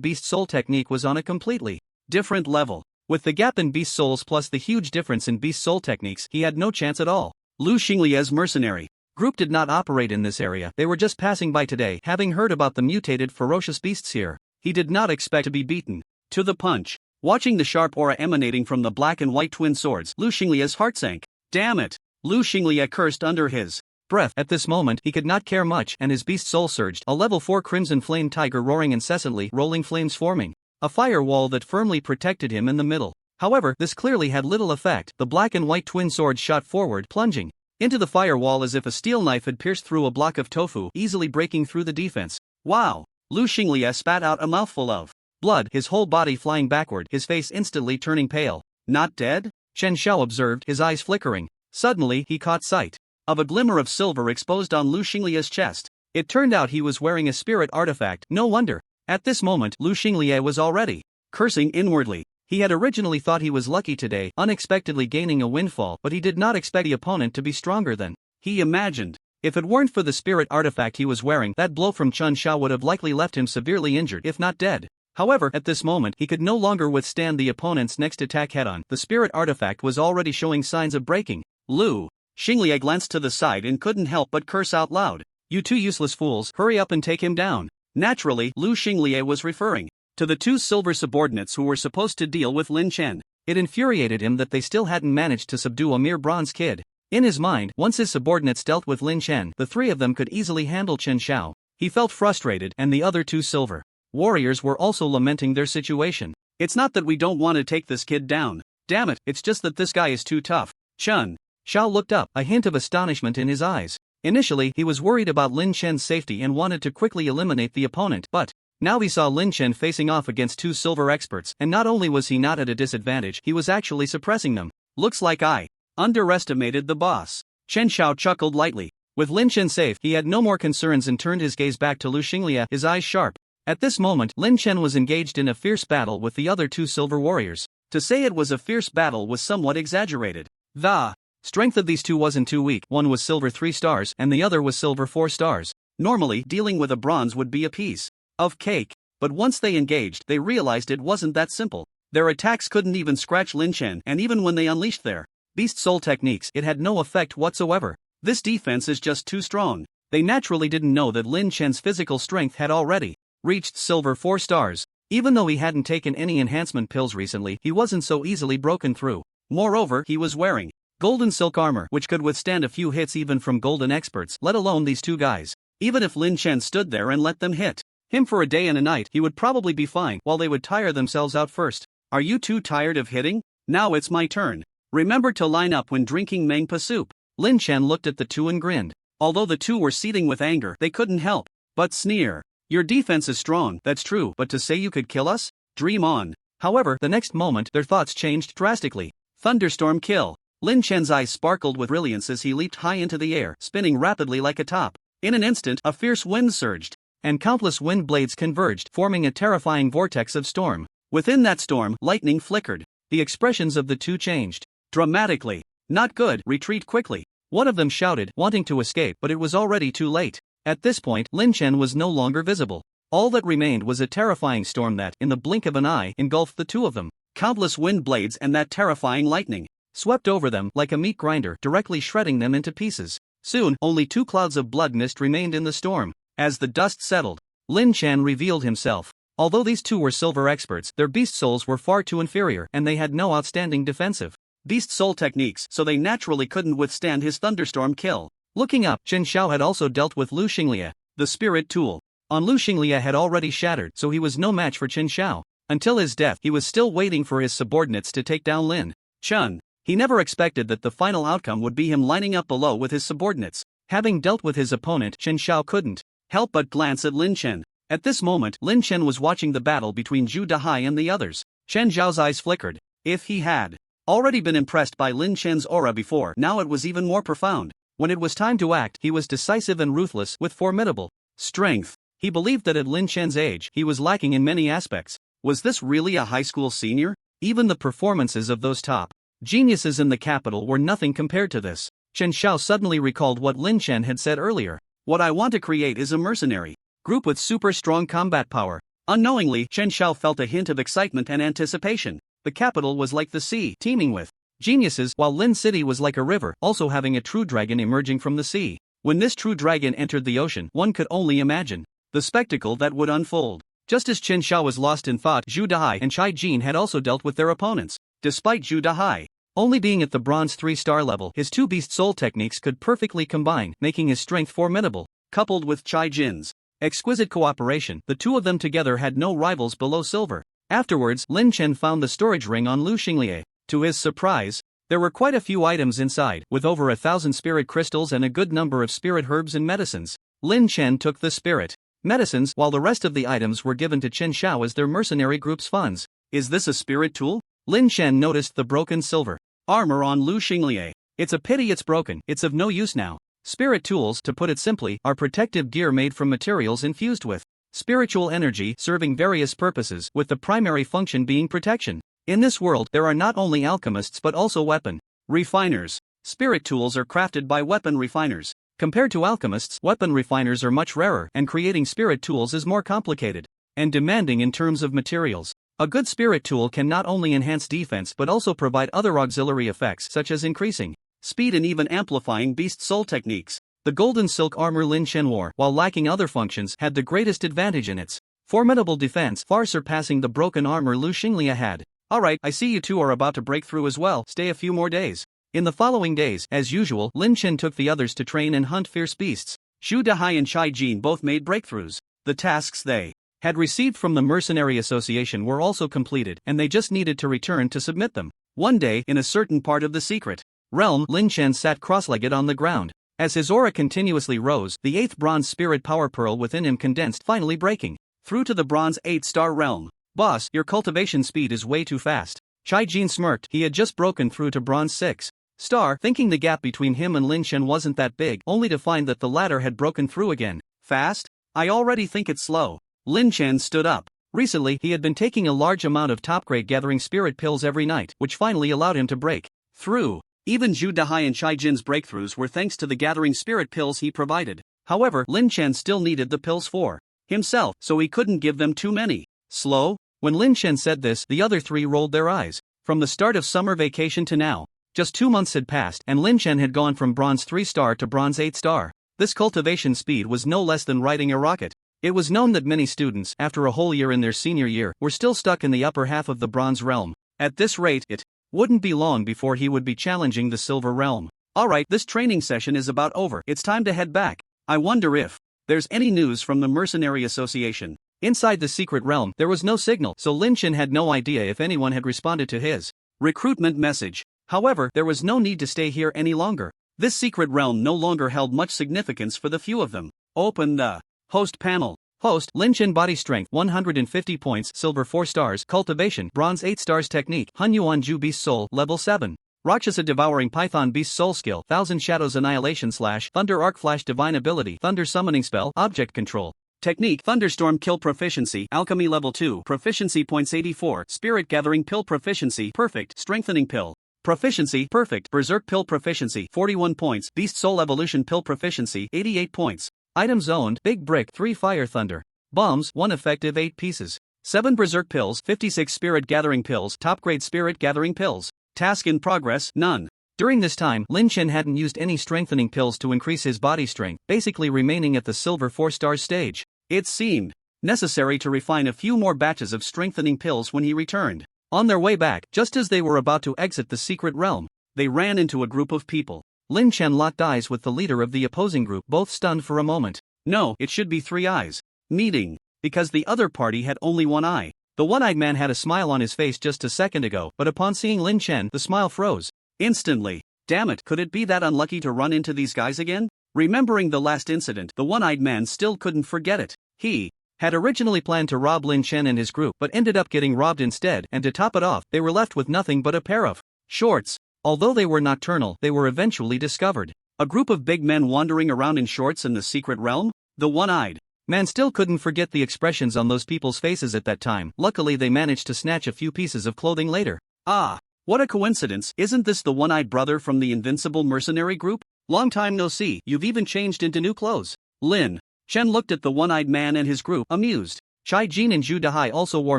beast soul technique was on a completely different level. With the gap in beast souls plus the huge difference in beast soul techniques, he had no chance at all. Lu Xinglia's mercenary group did not operate in this area. They were just passing by today, having heard about the mutated ferocious beasts here. He did not expect to be beaten to the punch. Watching the sharp aura emanating from the black and white twin swords, Lu Xinglia's heart sank. Damn it! Lu Xinglia cursed under his breath. At this moment, he could not care much, and his beast soul surged, a level 4 crimson flame tiger roaring incessantly, rolling flames forming a firewall that firmly protected him in the middle. However, this clearly had little effect. The black and white twin swords shot forward, plunging into the firewall as if a steel knife had pierced through a block of tofu, easily breaking through the defense. Wow! Lu Xinglia spat out a mouthful of blood, his whole body flying backward, his face instantly turning pale. Not dead? Chen Xiao observed, his eyes flickering. Suddenly, he caught sight of a glimmer of silver exposed on Lu Xinglia's chest. It turned out he was wearing a spirit artifact. No wonder. At this moment, Lu Xinglia was already cursing inwardly. He had originally thought he was lucky today, unexpectedly gaining a windfall, but he did not expect the opponent to be stronger than he imagined. If it weren't for the spirit artifact he was wearing, that blow from Chen Xiao would have likely left him severely injured, if not dead. However, at this moment, he could no longer withstand the opponent's next attack head-on. The spirit artifact was already showing signs of breaking. Lu Xinglia glanced to the side and couldn't help but curse out loud. You 2 useless fools, hurry up and take him down. Naturally, Lu Xinglia was referring to the 2 silver subordinates who were supposed to deal with Lin Chen. It infuriated him that they still hadn't managed to subdue a mere bronze kid. In his mind, once his subordinates dealt with Lin Chen, the 3 of them could easily handle Chen Xiao. He felt frustrated, and the other 2 silver warriors were also lamenting their situation. It's not that we don't want to take this kid down. Damn it, it's just that this guy is too tough. Chen Xiao looked up, a hint of astonishment in his eyes. Initially, he was worried about Lin Chen's safety and wanted to quickly eliminate the opponent, but now he saw Lin Chen facing off against 2 silver experts, and not only was he not at a disadvantage, he was actually suppressing them. Looks like I underestimated the boss. Chen Xiao chuckled lightly. With Lin Chen safe, he had no more concerns and turned his gaze back to Lu Xinglia, his eyes sharp. At this moment, Lin Chen was engaged in a fierce battle with the other 2 silver warriors. To say it was a fierce battle was somewhat exaggerated. The strength of these 2 wasn't too weak. One was silver 3 stars, and the other was silver 4 stars. Normally, dealing with a bronze would be a piece of cake. But once they engaged, they realized it wasn't that simple. Their attacks couldn't even scratch Lin Chen, and even when they unleashed their Beast Soul techniques, it had no effect whatsoever. This defense is just too strong. They naturally didn't know that Lin Chen's physical strength had already reached silver 4 stars. Even though he hadn't taken any enhancement pills recently, he wasn't so easily broken through. Moreover, he was wearing golden silk armor, which could withstand a few hits even from golden experts, let alone these two guys. Even if Lin Chen stood there and let them hit him for a day and a night, he would probably be fine, while they would tire themselves out first. Are you too tired of hitting? Now it's my turn. Remember to line up when drinking Mangpa soup. Lin Chen looked at the two and grinned. Although the two were seething with anger, they couldn't help but sneer. Your defense is strong, that's true, but to say you could kill us? Dream on. However, the next moment, their thoughts changed drastically. Thunderstorm kill. Lin Chen's eyes sparkled with brilliance as he leaped high into the air, spinning rapidly like a top. In an instant, a fierce wind surged, and countless wind blades converged, forming a terrifying vortex of storm. Within that storm, lightning flickered. The expressions of the two changed dramatically. Not good, retreat quickly. One of them shouted, wanting to escape, but it was already too late. At this point, Lin Chen was no longer visible. All that remained was a terrifying storm that, in the blink of an eye, engulfed the two of them. Countless wind blades and that terrifying lightning swept over them like a meat grinder, directly shredding them into pieces. Soon, only 2 clouds of blood mist remained in the storm. As the dust settled, Lin Chen revealed himself. Although these two were silver experts, their beast souls were far too inferior, and they had no outstanding defensive beast soul techniques, so they naturally couldn't withstand his thunderstorm kill. Looking up, Chen Xiao had also dealt with Lu Xinglie, the spirit tool. On Lu Xinglie had already shattered, so he was no match for Chen Xiao. Until his death, he was still waiting for his subordinates to take down Lin Chen. He never expected that the final outcome would be him lining up below with his subordinates. Having dealt with his opponent, Chen Xiao couldn't help but glance at Lin Chen. At this moment, Lin Chen was watching the battle between Zhu Dahai and the others. Chen Xiao's eyes flickered. If he had already been impressed by Lin Chen's aura before, now it was even more profound. When it was time to act, he was decisive and ruthless, with formidable strength. He believed that at Lin Chen's age, he was lacking in many aspects. Was this really a high school senior? Even the performances of those top geniuses in the capital were nothing compared to this. Chen Xiao suddenly recalled what Lin Chen had said earlier. What I want to create is a mercenary group with super strong combat power. Unknowingly, Chen Xiao felt a hint of excitement and anticipation. The capital was like the sea, teeming with geniuses, while Lin City was like a river, also having a true dragon emerging from the sea. When this true dragon entered the ocean, one could only imagine the spectacle that would unfold. Just as Chen Xiao was lost in thought, Zhu Dahai and Chai Jin had also dealt with their opponents. Despite Zhu Dahai only being at the bronze 3-star level, his two beast soul techniques could perfectly combine, making his strength formidable. Coupled with Chai Jin's exquisite cooperation, the two of them together had no rivals below silver. Afterwards, Lin Chen found the storage ring on Lu Xinglie. To his surprise, there were quite a few items inside, with over 1,000 spirit crystals and a good number of spirit herbs and medicines. Lin Chen took the spirit medicines, while the rest of the items were given to Chen Xiao as their mercenary group's funds. Is this a spirit tool? Lin Chen noticed the broken silver armor on Lu Xinglie. It's a pity it's broken, it's of no use now. Spirit tools, to put it simply, are protective gear made from materials infused with spiritual energy serving various purposes, with the primary function being protection. In this world, there are not only alchemists but also weapon refiners. Spirit tools are crafted by weapon refiners. Compared to alchemists, weapon refiners are much rarer, and creating spirit tools is more complicated and demanding in terms of materials. A good spirit tool can not only enhance defense but also provide other auxiliary effects such as increasing speed and even amplifying beast soul techniques. The golden silk armor Lin Chen wore, while lacking other functions, had the greatest advantage in its formidable defense, far surpassing the broken armor Lu Xinglie had. Alright, I see you two are about to break through as well, stay a few more days. In the following days, as usual, Lin Chen took the others to train and hunt fierce beasts. Zhu Dahai and Chai Jin both made breakthroughs. The tasks they had received from the Mercenary Association were also completed, and they just needed to return to submit them. One day, in a certain part of the secret realm, Lin Chen sat cross-legged on the ground. As his aura continuously rose, the 8th bronze spirit power pearl within him condensed, finally breaking through to the bronze 8-star realm. Boss, your cultivation speed is way too fast. Chai Jin smirked. He had just broken through to bronze 6-star, thinking the gap between him and Lin Chen wasn't that big, only to find that the latter had broken through again. Fast? I already think it's slow. Lin Chen stood up. Recently, he had been taking a large amount of top-grade gathering spirit pills every night, which finally allowed him to break through. Even Zhu Dahai and Chai Jin's breakthroughs were thanks to the gathering spirit pills he provided. However, Lin Chen still needed the pills for himself, so he couldn't give them too many. Slow? When Lin Chen said this, the other three rolled their eyes. From the start of summer vacation to now, Just 2 months had passed and Lin Chen had gone from bronze 3-star to bronze 8-star. This cultivation speed was no less than riding a rocket. It was known that many students, after a whole year in their senior year, were still stuck in the upper half of the bronze realm. At this rate, it wouldn't be long before he would be challenging the silver realm. Alright, this training session is about over. It's time to head back. I wonder if there's any news from the Mercenary Association. Inside the secret realm, there was no signal, so Lin Chen had no idea if anyone had responded to his recruitment message. However, there was no need to stay here any longer. This secret realm no longer held much significance for the few of them. Open the host panel. Host, Lin Chen body strength 150 points, silver 4 stars, cultivation, bronze 8 stars, technique, Hun Yuan Ju beast soul, level 7. Rakshasa devouring python beast soul skill, Thousand Shadows annihilation / thunder arc flash divine ability, thunder summoning spell, object control. Technique, thunderstorm kill proficiency, alchemy level 2, proficiency points 84, spirit gathering pill proficiency, perfect, strengthening pill. Proficiency, perfect, berserk pill proficiency, 41 points, beast soul evolution pill proficiency, 88 points. Items owned, big brick, 3 fire thunder. Bombs, 1 effective 8 pieces. 7 berserk pills, 56 spirit gathering pills, top grade spirit gathering pills. Task in progress, none. During this time, Lin Chen hadn't used any strengthening pills to increase his body strength, basically remaining at the silver 4-star stage. It seemed necessary to refine a few more batches of strengthening pills when he returned. On their way back, just as they were about to exit the secret realm, they ran into a group of people. Lin Chen locked eyes with the leader of the opposing group, both stunned for a moment. No, it should be 3 eyes. Meeting. Because the other party had only 1 eye. The one-eyed man had a smile on his face just a second ago, but upon seeing Lin Chen, the smile froze. Instantly. Damn it, could it be that unlucky to run into these guys again? Remembering the last incident, the one-eyed man still couldn't forget it. He had originally planned to rob Lin Chen and his group, but ended up getting robbed instead, and to top it off, they were left with nothing but a pair of shorts. Although they were nocturnal, they were eventually discovered. A group of big men wandering around in shorts in the secret realm? The one-eyed man still couldn't forget the expressions on those people's faces at that time. Luckily they managed to snatch a few pieces of clothing later. Ah, what a coincidence, isn't this the one-eyed brother from the invincible mercenary group? Long time no see, you've even changed into new clothes. Lin Chen looked at the one-eyed man and his group, amused. Chai Jin and Zhu Dahai also wore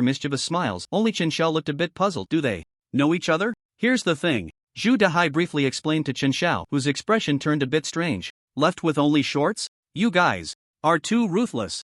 mischievous smiles, only Chen Xiao looked a bit puzzled. Do they know each other? Here's the thing. Zhu Dahai briefly explained to Chen Xiao, whose expression turned a bit strange. Left with only shorts? You guys are too ruthless.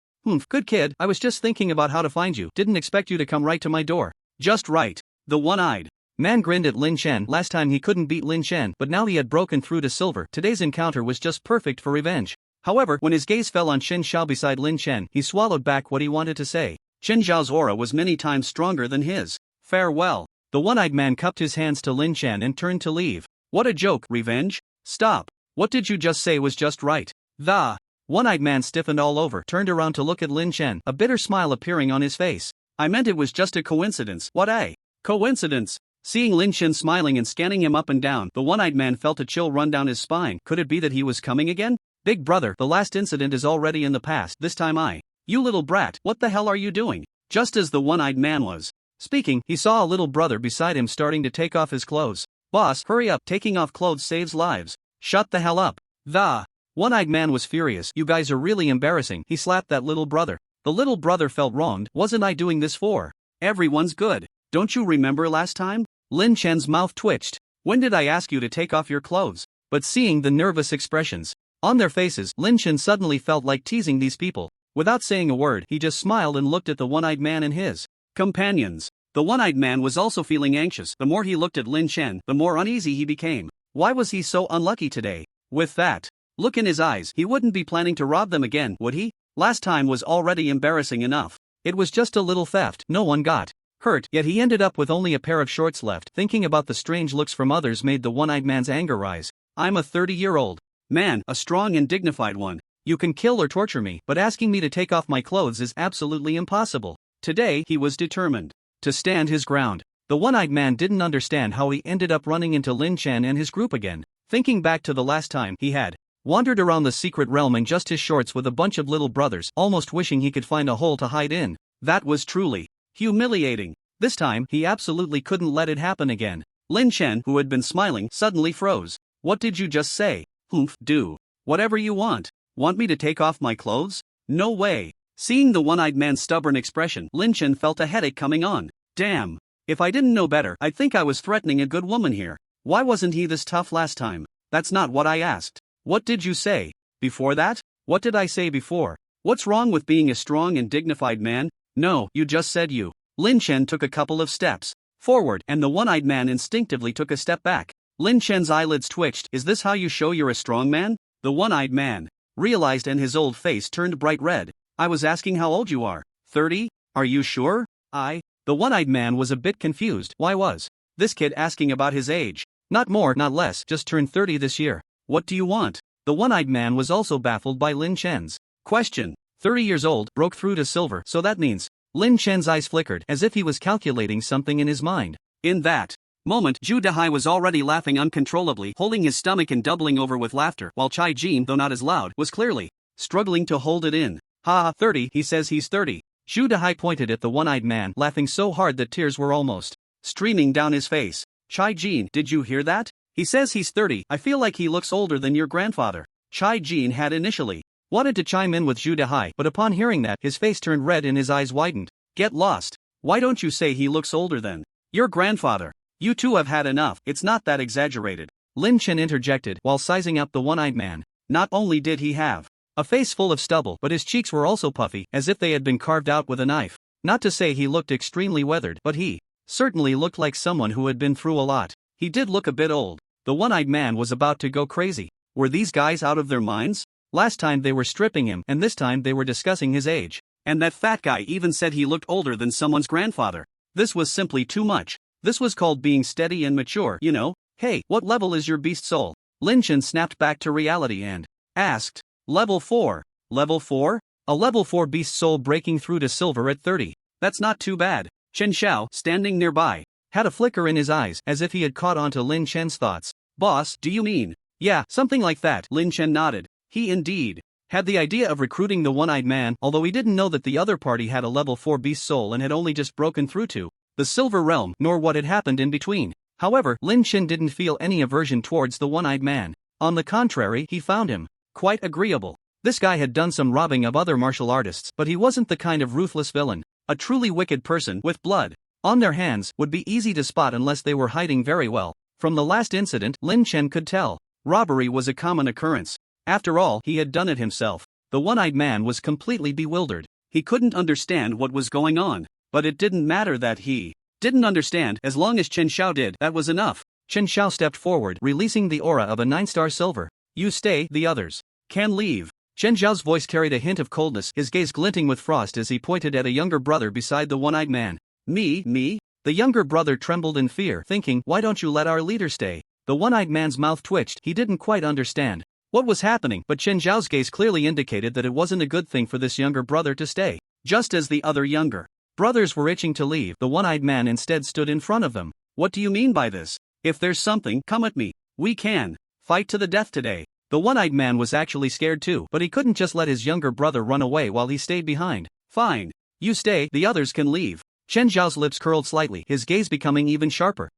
Good kid, I was just thinking about how to find you, didn't expect you to come right to my door. Just right. The one-eyed man grinned at Lin Chen. Last time he couldn't beat Lin Chen, but now he had broken through to silver. Today's encounter was just perfect for revenge. However, when his gaze fell on Chen Xiao beside Lin Chen, he swallowed back what he wanted to say. Chen Xiao's aura was many times stronger than his. Farewell. The one-eyed man cupped his hands to Lin Chen and turned to leave. What a joke, revenge? Stop. What did you just say was just right? The one-eyed man stiffened all over, turned around to look at Lin Chen, a bitter smile appearing on his face. I meant it was just a coincidence. What a coincidence? Seeing Lin Chen smiling and scanning him up and down, the one-eyed man felt a chill run down his spine. Could it be that he was coming again? Big brother, the last incident is already in the past. This time you little brat, what the hell are you doing? Just as the one-eyed man was speaking, he saw a little brother beside him starting to take off his clothes. Boss, hurry up, taking off clothes saves lives. Shut the hell up. The one-eyed man was furious. You guys are really embarrassing. He slapped that little brother. The little brother felt wronged. Wasn't I doing this for everyone's good? Don't you remember last time? Lin Chen's mouth twitched. When did I ask you to take off your clothes? But seeing the nervous expressions on their faces, Lin Chen suddenly felt like teasing these people. Without saying a word, he just smiled and looked at the one-eyed man and his companions. The one-eyed man was also feeling anxious. The more he looked at Lin Chen, the more uneasy he became. Why was he so unlucky today? With that look in his eyes, he wouldn't be planning to rob them again, would he? Last time was already embarrassing enough. It was just a little theft, no one got hurt, yet he ended up with only a pair of shorts left. Thinking about the strange looks from others made the one-eyed man's anger rise. I'm a 30-year-old man, a strong and dignified one. You can kill or torture me, but asking me to take off my clothes is absolutely impossible. Today, he was determined to stand his ground. The one-eyed man didn't understand how he ended up running into Lin Chen and his group again. Thinking back to the last time he had wandered around the secret realm in just his shorts with a bunch of little brothers, almost wishing he could find a hole to hide in. That was truly humiliating. This time, he absolutely couldn't let it happen again. Lin Chen, who had been smiling, suddenly froze. What did you just say? Do whatever you want. Want me to take off my clothes? No way. Seeing the one-eyed man's stubborn expression, Lin Chen felt a headache coming on. Damn. If I didn't know better, I'd think I was threatening a good woman here. Why wasn't he this tough last time? That's not what I asked. What did you say? Before that? What did I say before? What's wrong with being a strong and dignified man? No, you just said you. Lin Chen took a couple of steps forward, and the one-eyed man instinctively took a step back. Lin Chen's eyelids twitched. Is this how you show you're a strong man? The one-eyed man realized, and his old face turned bright red. I was asking how old you are. 30? Are you sure? The one-eyed man was a bit confused. Why was this kid asking about his age? Not more, not less, just turned 30 this year. What do you want? The one-eyed man was also baffled by Lin Chen's question. 30 years old, broke through to silver, so that means. Lin Chen's eyes flickered, as if he was calculating something in his mind. In that moment, Zhu Dehai was already laughing uncontrollably, holding his stomach and doubling over with laughter, while Chai Jin, though not as loud, was clearly struggling to hold it in. Ha, 30, he says he's 30. Zhu Dehai pointed at the one-eyed man, laughing so hard that tears were almost streaming down his face. Chai Jin, did you hear that? He says he's 30, I feel like he looks older than your grandfather. Chai Jin had initially wanted to chime in with Zhu Dehai, but upon hearing that, his face turned red and his eyes widened. Get lost. Why don't you say he looks older than your grandfather? You two have had enough, it's not that exaggerated. Lin Chen interjected while sizing up the one-eyed man. Not only did he have a face full of stubble, but his cheeks were also puffy, as if they had been carved out with a knife. Not to say he looked extremely weathered, but he certainly looked like someone who had been through a lot. He did look a bit old. The one-eyed man was about to go crazy. Were these guys out of their minds? Last time they were stripping him, and this time they were discussing his age. And that fat guy even said he looked older than someone's grandfather. This was simply too much. This was called being steady and mature, you know. Hey, what level is your beast soul? Lin Chen snapped back to reality and asked. Level 4. Level 4? A level 4 beast soul breaking through to silver at 30. That's not too bad. Chen Xiao, standing nearby, had a flicker in his eyes, as if he had caught on to Lin Chen's thoughts. Boss, do you mean? Yeah, something like that. Lin Chen nodded. He indeed had the idea of recruiting the one-eyed man, although he didn't know that the other party had a level 4 beast soul and had only just broken through to the silver realm, nor what had happened in between. However, Lin Chen didn't feel any aversion towards the one-eyed man. On the contrary, he found him quite agreeable. This guy had done some robbing of other martial artists, but he wasn't the kind of ruthless villain. A truly wicked person with blood on their hands would be easy to spot unless they were hiding very well. From the last incident, Lin Chen could tell robbery was a common occurrence. After all, he had done it himself. The one-eyed man was completely bewildered. He couldn't understand what was going on, but it didn't matter that he didn't understand. As long as Chen Xiao did, that was enough. Chen Xiao stepped forward, releasing the aura of a 9-star silver. You stay, the others can leave. Chen Xiao's voice carried a hint of coldness, his gaze glinting with frost as he pointed at a younger brother beside the one-eyed man. Me? The younger brother trembled in fear, thinking, why don't you let our leader stay? The one-eyed man's mouth twitched. He didn't quite understand what was happening, but Chen Xiao's gaze clearly indicated that it wasn't a good thing for this younger brother to stay. Just as the other younger brothers were itching to leave, the one-eyed man instead stood in front of them. What do you mean by this? If there's something, come at me. We can fight to the death today. The one-eyed man was actually scared too, but he couldn't just let his younger brother run away while he stayed behind. Fine. You stay, the others can leave. Chen Xiao's lips curled slightly, his gaze becoming even sharper.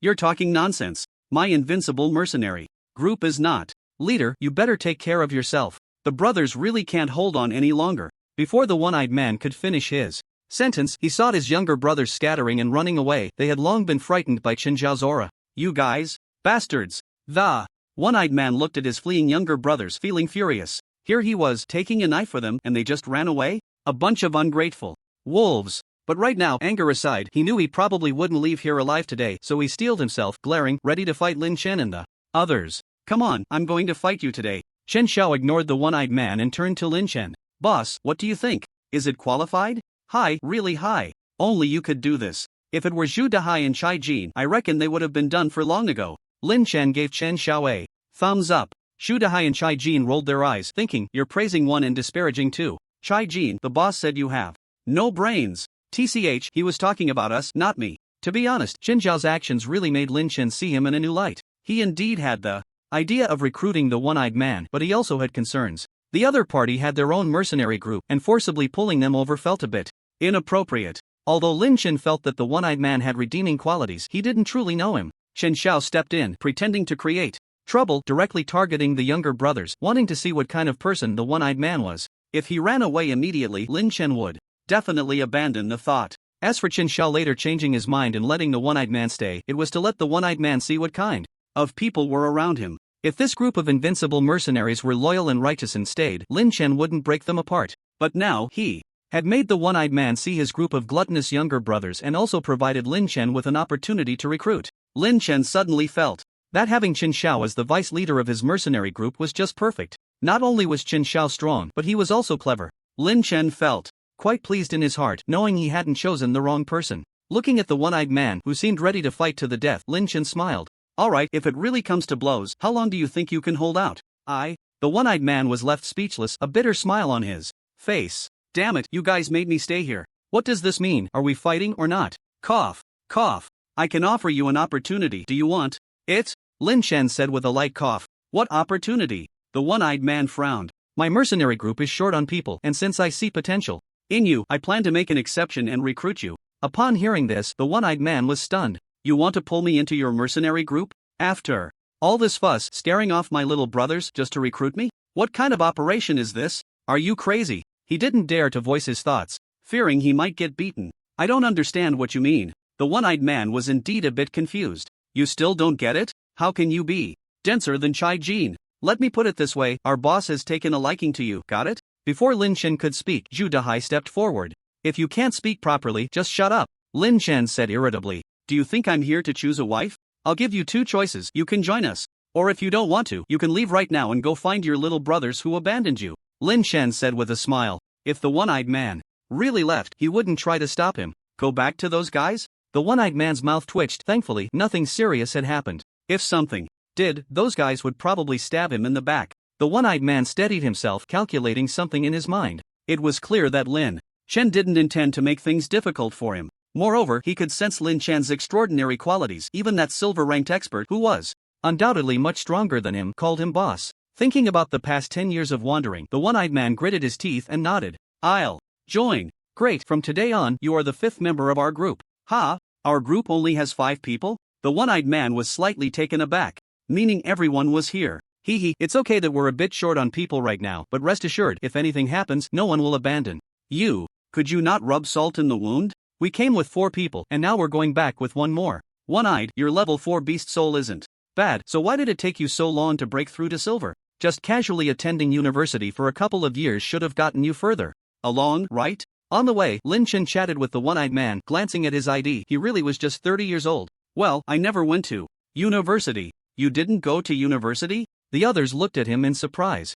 You're talking nonsense. My invincible mercenary group is not. Leader, you better take care of yourself. The brothers really can't hold on any longer. Before the one-eyed man could finish his sentence, he saw his younger brothers scattering and running away. They had long been frightened by Chen Xiao's aura. You guys? Bastards. The one-eyed man looked at his fleeing younger brothers, feeling furious. Here he was, taking a knife for them, and they just ran away? A bunch of ungrateful wolves. But right now, anger aside, he knew he probably wouldn't leave here alive today, so he steeled himself, glaring, ready to fight Lin Chen and the others. Come on, I'm going to fight you today. Chen Xiao ignored the one-eyed man and turned to Lin Chen. Boss, what do you think? Is it qualified? High, really high. Only you could do this. If it were Zhu Dehai and Chai Jin, I reckon they would have been done for long ago. Lin Chen gave Chen Xiao a thumbs up. Zhu Dehai and Chai Jin rolled their eyes, thinking, you're praising one and disparaging two. Chai Jin, the boss said you have no brains. TCH, he was talking about us, not me. To be honest, Chen Xiao's actions really made Lin Chen see him in a new light. He indeed had the idea of recruiting the one-eyed man, but he also had concerns. The other party had their own mercenary group, and forcibly pulling them over felt a bit inappropriate. Although Lin Chen felt that the one-eyed man had redeeming qualities, he didn't truly know him. Chen Xiao stepped in, pretending to create trouble, directly targeting the younger brothers, wanting to see what kind of person the one-eyed man was. If he ran away immediately, Lin Chen would definitely abandon the thought. As for Chen Xiao later changing his mind and letting the one-eyed man stay, it was to let the one-eyed man see what kind of people were around him. If this group of invincible mercenaries were loyal and righteous and stayed, Lynch wouldn't break them apart. But now, he had made the one-eyed man see his group of gluttonous younger brothers and also provided Lin Chen with an opportunity to recruit. Lin Chen suddenly felt that having Qin Xiao as the vice leader of his mercenary group was just perfect. Not only was Qin Xiao strong, but he was also clever. Lin Chen felt quite pleased in his heart, knowing he hadn't chosen the wrong person. Looking at the one-eyed man who seemed ready to fight to the death, Lin Chen smiled. Alright, if it really comes to blows, how long do you think you can hold out? The one-eyed man was left speechless, a bitter smile on his face. Damn it, you guys made me stay here. What does this mean? Are we fighting or not? Cough. Cough. I can offer you an opportunity. Do you want it? Lin Chen said with a light cough. What opportunity? The one-eyed man frowned. My mercenary group is short on people, and since I see potential in you, I plan to make an exception and recruit you. Upon hearing this, the one-eyed man was stunned. You want to pull me into your mercenary group? After all this fuss, scaring off my little brothers just to recruit me? What kind of operation is this? Are you crazy? He didn't dare to voice his thoughts, fearing he might get beaten. I don't understand what you mean. The one-eyed man was indeed a bit confused. You still don't get it? How can you be denser than Chai Jin? Let me put it this way, our boss has taken a liking to you, got it? Before Lin Chen could speak, Zhu Dahai stepped forward. If you can't speak properly, just shut up, Lin Chen said irritably. Do you think I'm here to choose a wife? I'll give you two choices, you can join us. Or if you don't want to, you can leave right now and go find your little brothers who abandoned you. Lin Chen said with a smile. If the one-eyed man really left, he wouldn't try to stop him. Go back to those guys? The one-eyed man's mouth twitched. Thankfully, nothing serious had happened. If something did, those guys would probably stab him in the back. The one-eyed man steadied himself, calculating something in his mind. It was clear that Lin Chen didn't intend to make things difficult for him. Moreover, he could sense Lin Chen's extraordinary qualities. Even that silver-ranked expert, who was undoubtedly much stronger than him, called him boss. Thinking about the past 10 years of wandering, the one-eyed man gritted his teeth and nodded. I'll join. Great, from today on, you are the 5th member of our group. Ha? Our group only has 5 people? The one-eyed man was slightly taken aback. Meaning everyone was here. It's okay that we're a bit short on people right now, but rest assured, if anything happens, no one will abandon you. Could you not rub salt in the wound? We came with 4 people, and now we're going back with 1 more. One-eyed, your level 4 beast soul isn't bad, so why did it take you so long to break through to silver? Just casually attending university for a couple of years should have gotten you further along, right? On the way, Lin Chen chatted with the one-eyed man, glancing at his ID. He really was just 30 years old. Well, I never went to university. You didn't go to university? The others looked at him in surprise.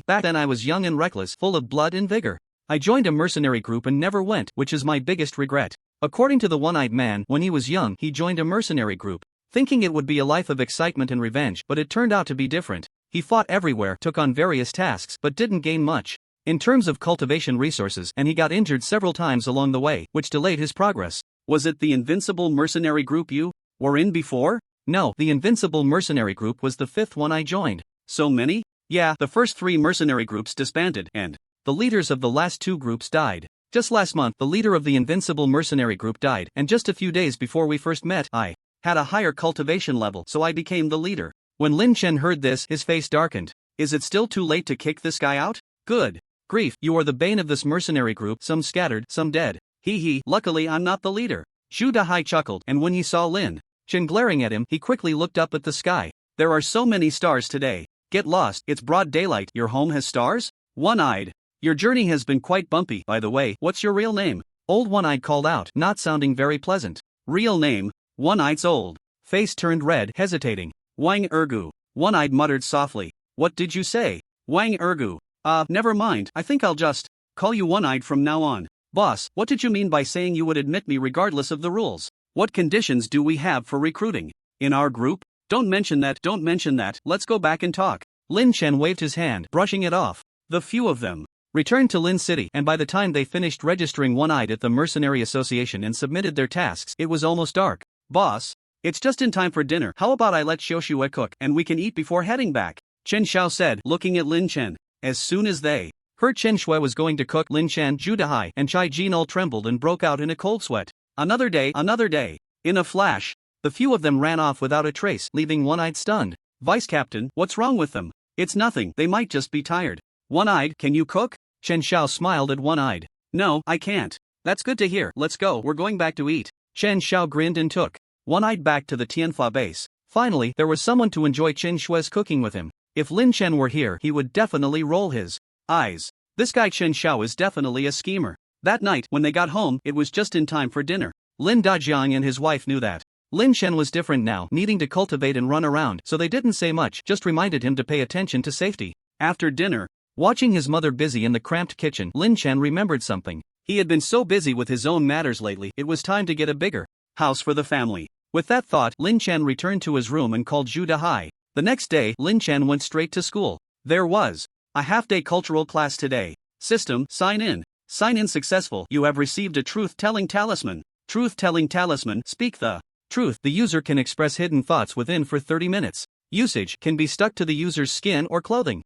Back then I was young and reckless, full of blood and vigor. I joined a mercenary group and never went, which is my biggest regret. According to the one-eyed man, when he was young, he joined a mercenary group, thinking it would be a life of excitement and revenge, but it turned out to be different. He fought everywhere, took on various tasks, but didn't gain much in terms of cultivation resources, and he got injured several times along the way, which delayed his progress. Was it the invincible mercenary group you were in before? No, the invincible mercenary group was the 5th one I joined. So many? Yeah, the first 3 mercenary groups disbanded, and the leaders of the last 2 groups died. Just last month, the leader of the invincible mercenary group died, and just a few days before we first met, I had a higher cultivation level, so I became the leader. When Lin Chen heard this, his face darkened. Is it still too late to kick this guy out? Good grief, you are the bane of this mercenary group, some scattered, some dead. Luckily I'm not the leader. Zhu Dahai chuckled, and when he saw Lin Chen glaring at him, he quickly looked up at the sky. There are so many stars today. Get lost, it's broad daylight. Your home has stars? One-eyed. Your journey has been quite bumpy. By the way, what's your real name? Old One-eyed called out, not sounding very pleasant. Real name? One-eyed's old face turned red, hesitating. Wang Ergu. One-eyed muttered softly. What did you say? Wang Ergu. Never mind, I think I'll just call you One-eyed from now on. Boss, what did you mean by saying you would admit me regardless of the rules? What conditions do we have for recruiting in our group? Don't mention that, let's go back and talk. Lin Chen waved his hand, brushing it off. The few of them returned to Lin City, and by the time they finished registering One-eyed at the Mercenary Association and submitted their tasks, it was almost dark. Boss, it's just in time for dinner. How about I let Xiaoxue cook, and we can eat before heading back? Chen Xiao said, looking at Lin Chen. As soon as they heard Chen Shui was going to cook, Lin Chen, Zhu Dahai, and Chai Jin all trembled and broke out in a cold sweat. Another day. In a flash, the few of them ran off without a trace, leaving One-eyed stunned. Vice Captain, what's wrong with them? It's nothing, they might just be tired. One-eyed, can you cook? Chen Xiao smiled at One-eyed. No, I can't. That's good to hear, let's go, we're going back to eat. Chen Xiao grinned and took One-eyed back to the Tianfa base. Finally, there was someone to enjoy Qin Shue's cooking with him. If Lin Chen were here, he would definitely roll his eyes. This guy Chen Xiao is definitely a schemer. That night, when they got home, it was just in time for dinner. Lin Dajiang and his wife knew that. Lin Chen was different now, needing to cultivate and run around, so they didn't say much, just reminded him to pay attention to safety. After dinner, watching his mother busy in the cramped kitchen, Lin Chen remembered something. He had been so busy with his own matters lately, it was time to get a bigger house for the family. With that thought, Lin Chen returned to his room and called Zhu Dahai. The next day, Lin Chen went straight to school. There was a half-day cultural class today. System, sign in. Sign in successful. You have received a truth-telling talisman. Truth-telling talisman, speak the truth. The user can express hidden thoughts within for 30 minutes. Usage can be stuck to the user's skin or clothing.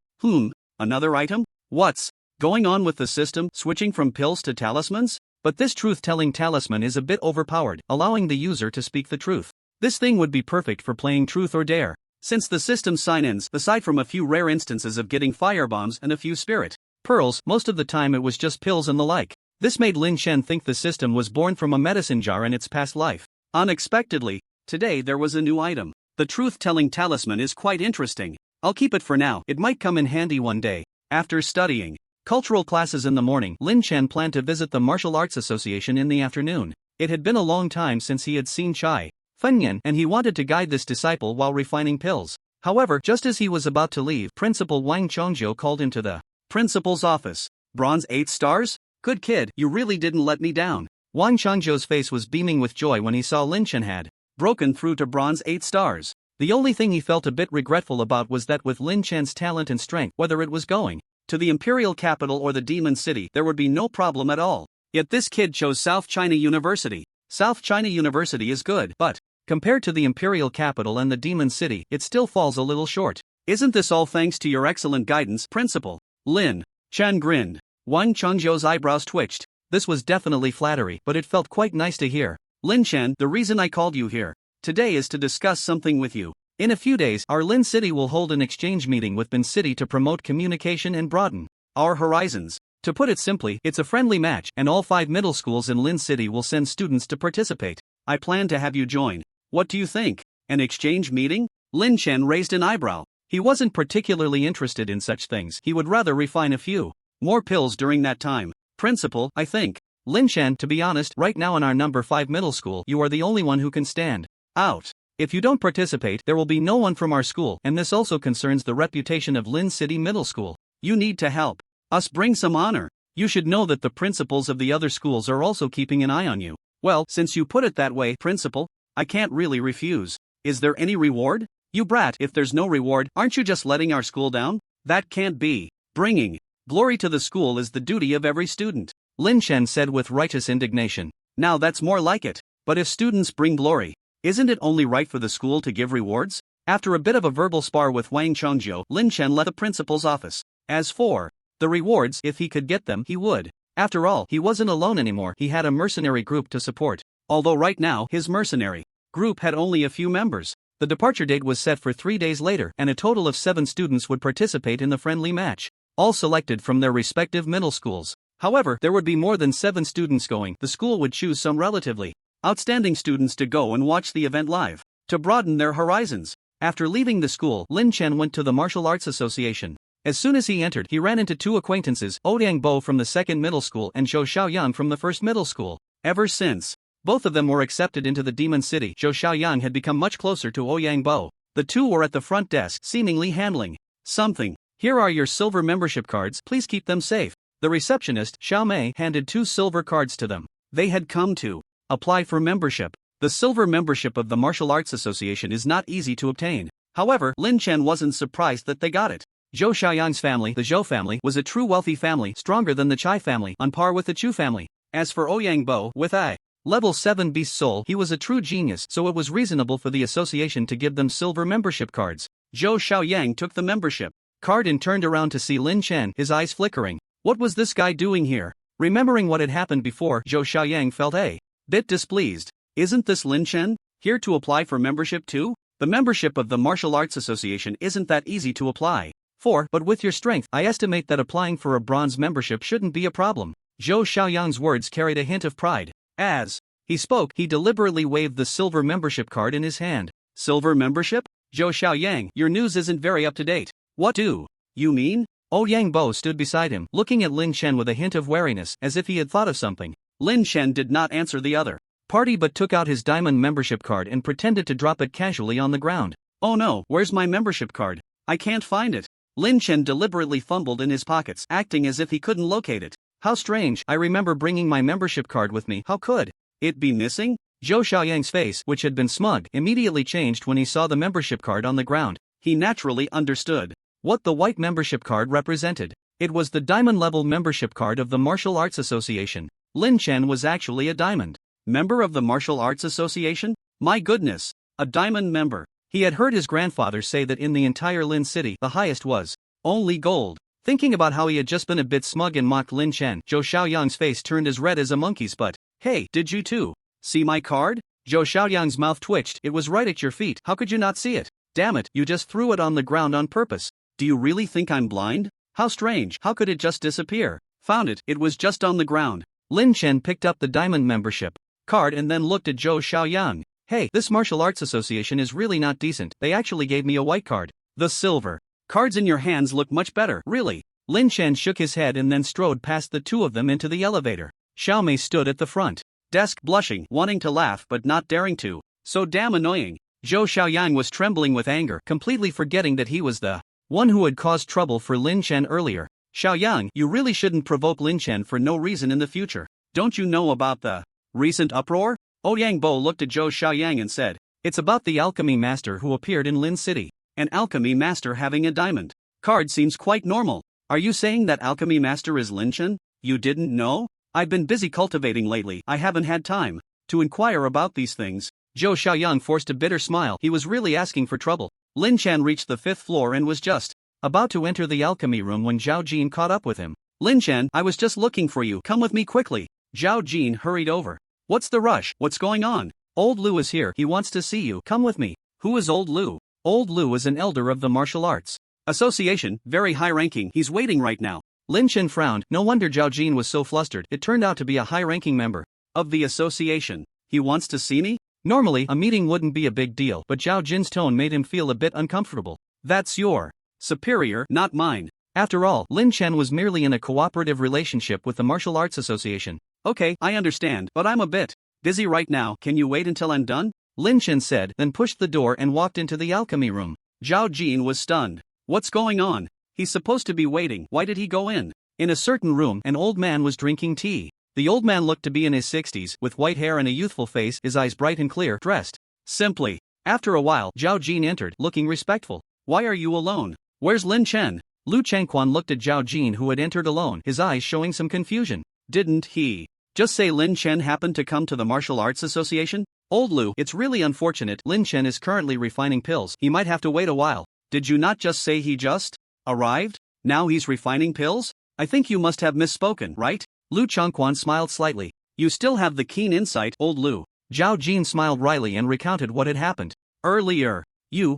Another item? What's going on with the system, switching from pills to talismans? But this truth-telling talisman is a bit overpowered, allowing the user to speak the truth. This thing would be perfect for playing truth or dare. Since the system sign-ins, aside from a few rare instances of getting firebombs and a few spirit pearls, most of the time it was just pills and the like. This made Lin Chen think the system was born from a medicine jar in its past life. Unexpectedly, today there was a new item. The truth-telling talisman is quite interesting. I'll keep it for now, it might come in handy one day. After studying cultural classes in the morning, Lin Chen planned to visit the Martial Arts Association in the afternoon. It had been a long time since he had seen Chai Fenyan, and he wanted to guide this disciple while refining pills. However, just as he was about to leave, Principal Wang Chongzhou called him to the principal's office. Bronze 8 stars? Good kid, you really didn't let me down. Wang Chongzhou's face was beaming with joy when he saw Lin Chen had broken through to bronze 8 stars. The only thing he felt a bit regretful about was that with Lin Chen's talent and strength, whether it was going to the imperial capital or the demon city, there would be no problem at all. Yet this kid chose South China University. South China University is good, but compared to the imperial capital and the demon city, it still falls a little short. Isn't this all thanks to your excellent guidance, Principal? Lin Chen grinned. Wang Chongzhou's eyebrows twitched. This was definitely flattery, but it felt quite nice to hear. Lin Chen, the reason I called you here today is to discuss something with you. In a few days, our Lin City will hold an exchange meeting with Bin City to promote communication and broaden our horizons. To put it simply, it's a friendly match, and all 5 middle schools in Lin City will send students to participate. I plan to have you join. What do you think? An exchange meeting? Lin Chen raised an eyebrow. He wasn't particularly interested in such things. He would rather refine a few more pills during that time. Principal, I think. Lin Chen, to be honest, right now in our number 5 middle school, you are the only one who can stand out. If you don't participate, there will be no one from our school, and this also concerns the reputation of Lin City Middle School. You need to help us bring some honor. You should know that the principals of the other schools are also keeping an eye on you. Well, since you put it that way, Principal, I can't really refuse. Is there any reward? You brat, if there's no reward, aren't you just letting our school down? That can't be. Bringing glory to the school is the duty of every student, Lin Chen said with righteous indignation. Now that's more like it. But if students bring glory, isn't it only right for the school to give rewards? After a bit of a verbal spar with Wang Chongzhou, Lin Chen left the principal's office. As for the rewards, if he could get them, he would. After all, he wasn't alone anymore, he had a mercenary group to support. Although right now, his mercenary group had only a few members. The departure date was set for 3 days later, and a total of 7 students would participate in the friendly match, all selected from their respective middle schools. However, there would be more than 7 students going. The school would choose some relatively outstanding students to go and watch the event live, to broaden their horizons. After leaving the school, Lin Chen went to the Martial Arts Association. As soon as he entered, he ran into 2 acquaintances, Ouyang Bo from the 2nd middle school and Zhou Xiaoyang from the 1st middle school. Ever since both of them were accepted into the Demon City, Zhou Xiaoyang had become much closer to Ouyang Bo. The 2 were at the front desk, seemingly handling something. Here are your silver membership cards, please keep them safe. The receptionist, Xiao Mei, handed 2 silver cards to them. They had come to apply for membership. The silver membership of the Martial Arts Association is not easy to obtain. However, Lin Chen wasn't surprised that they got it. Zhou Xiaoyang's family, the Zhou family, was a true wealthy family, stronger than the Chai family, on par with the Chu family. As for Ouyang Bo, with a level 7 beast soul, he was a true genius, so it was reasonable for the association to give them silver membership cards. Zhou Xiaoyang took the membership card and turned around to see Lin Chen, his eyes flickering. What was this guy doing here? Remembering what had happened before, Zhou Xiaoyang felt a bit displeased. Isn't this Lin Chen here to apply for membership too? The membership of the Martial Arts Association isn't that easy to apply for, but with your strength, I estimate that applying for a bronze membership shouldn't be a problem. Zhou Xiaoyang's words carried a hint of pride. As he spoke, he deliberately waved the silver membership card in his hand. Silver membership? Zhou Xiaoyang, your news isn't very up to date. What do you mean? Yang Bo stood beside him, looking at Lin Chen with a hint of wariness, as if he had thought of something. Lin Chen did not answer the other party but took out his diamond membership card and pretended to drop it casually on the ground. Oh no, where's my membership card? I can't find it. Lin Chen deliberately fumbled in his pockets, acting as if he couldn't locate it. How strange, I remember bringing my membership card with me. How could it be missing? Zhou Xiaoyang's face, which had been smug, immediately changed when he saw the membership card on the ground. He naturally understood what the white membership card represented. It was the diamond-level membership card of the Martial Arts Association. Lin Chen was actually a diamond member of the Martial Arts Association? My goodness, a diamond member. He had heard his grandfather say that in the entire Lin city, the highest was only gold. Thinking about how he had just been a bit smug and mocked Lin Chen, Zhou Xiaoyang's face turned as red as a monkey's butt. Hey, did you too see my card? Zhou Xiaoyang's mouth twitched. It was right at your feet. How could you not see it? Damn it, you just threw it on the ground on purpose. Do you really think I'm blind? How strange, how could it just disappear? Found it, it was just on the ground. Lin Chen picked up the diamond membership card and then looked at Zhou Xiaoyang. Hey, this martial arts association is really not decent. They actually gave me a white card. The silver cards in your hands look much better. Really? Lin Chen shook his head and then strode past the two of them into the elevator. Xiaomei stood at the front desk, blushing, wanting to laugh but not daring to. So damn annoying. Zhou Xiaoyang was trembling with anger, completely forgetting that he was the one who had caused trouble for Lin Chen earlier. Xiaoyang, you really shouldn't provoke Lin Chen for no reason in the future. Don't you know about the recent uproar? Yang Bo looked at Zhou Xiaoyang and said, it's about the alchemy master who appeared in Lin City. An alchemy master having a diamond card seems quite normal. Are you saying that alchemy master is Lin Chen? You didn't know? I've been busy cultivating lately. I haven't had time to inquire about these things. Zhou Xiaoyang forced a bitter smile. He was really asking for trouble. Lin Chen reached the 5th floor and was just about to enter the alchemy room when Zhao Jin caught up with him. Lin Chen, I was just looking for you. Come with me quickly. Zhao Jin hurried over. What's the rush? What's going on? Old Lu is here. He wants to see you. Come with me. Who is Old Lu? Old Lu is an elder of the Martial Arts Association, very high-ranking. He's waiting right now. Lin Chen frowned. No wonder Zhao Jin was so flustered. It turned out to be a high-ranking member of the association. He wants to see me? Normally, a meeting wouldn't be a big deal, but Zhao Jin's tone made him feel a bit uncomfortable. That's your superior, not mine. After all, Lin Chen was merely in a cooperative relationship with the Martial Arts Association. Okay, I understand, but I'm a bit busy right now. Can you wait until I'm done? Lin Chen said, then pushed the door and walked into the alchemy room. Zhao Jin was stunned. What's going on? He's supposed to be waiting. Why did he go in? In a certain room, an old man was drinking tea. The old man looked to be in his 60s, with white hair and a youthful face, his eyes bright and clear, dressed simply. After a while, Zhao Jin entered, looking respectful. Why are you alone? Where's Lin Chen? Lu Chengquan looked at Zhao Jin, who had entered alone, his eyes showing some confusion. Didn't he just say Lin Chen happened to come to the Martial Arts Association? Old Lu, it's really unfortunate. Lin Chen is currently refining pills. He might have to wait a while. Did you not just say he just arrived? Now he's refining pills? I think you must have misspoken, right? Lu Chengquan smiled slightly. You still have the keen insight, Old Lu. Zhao Jin smiled wryly and recounted what had happened earlier.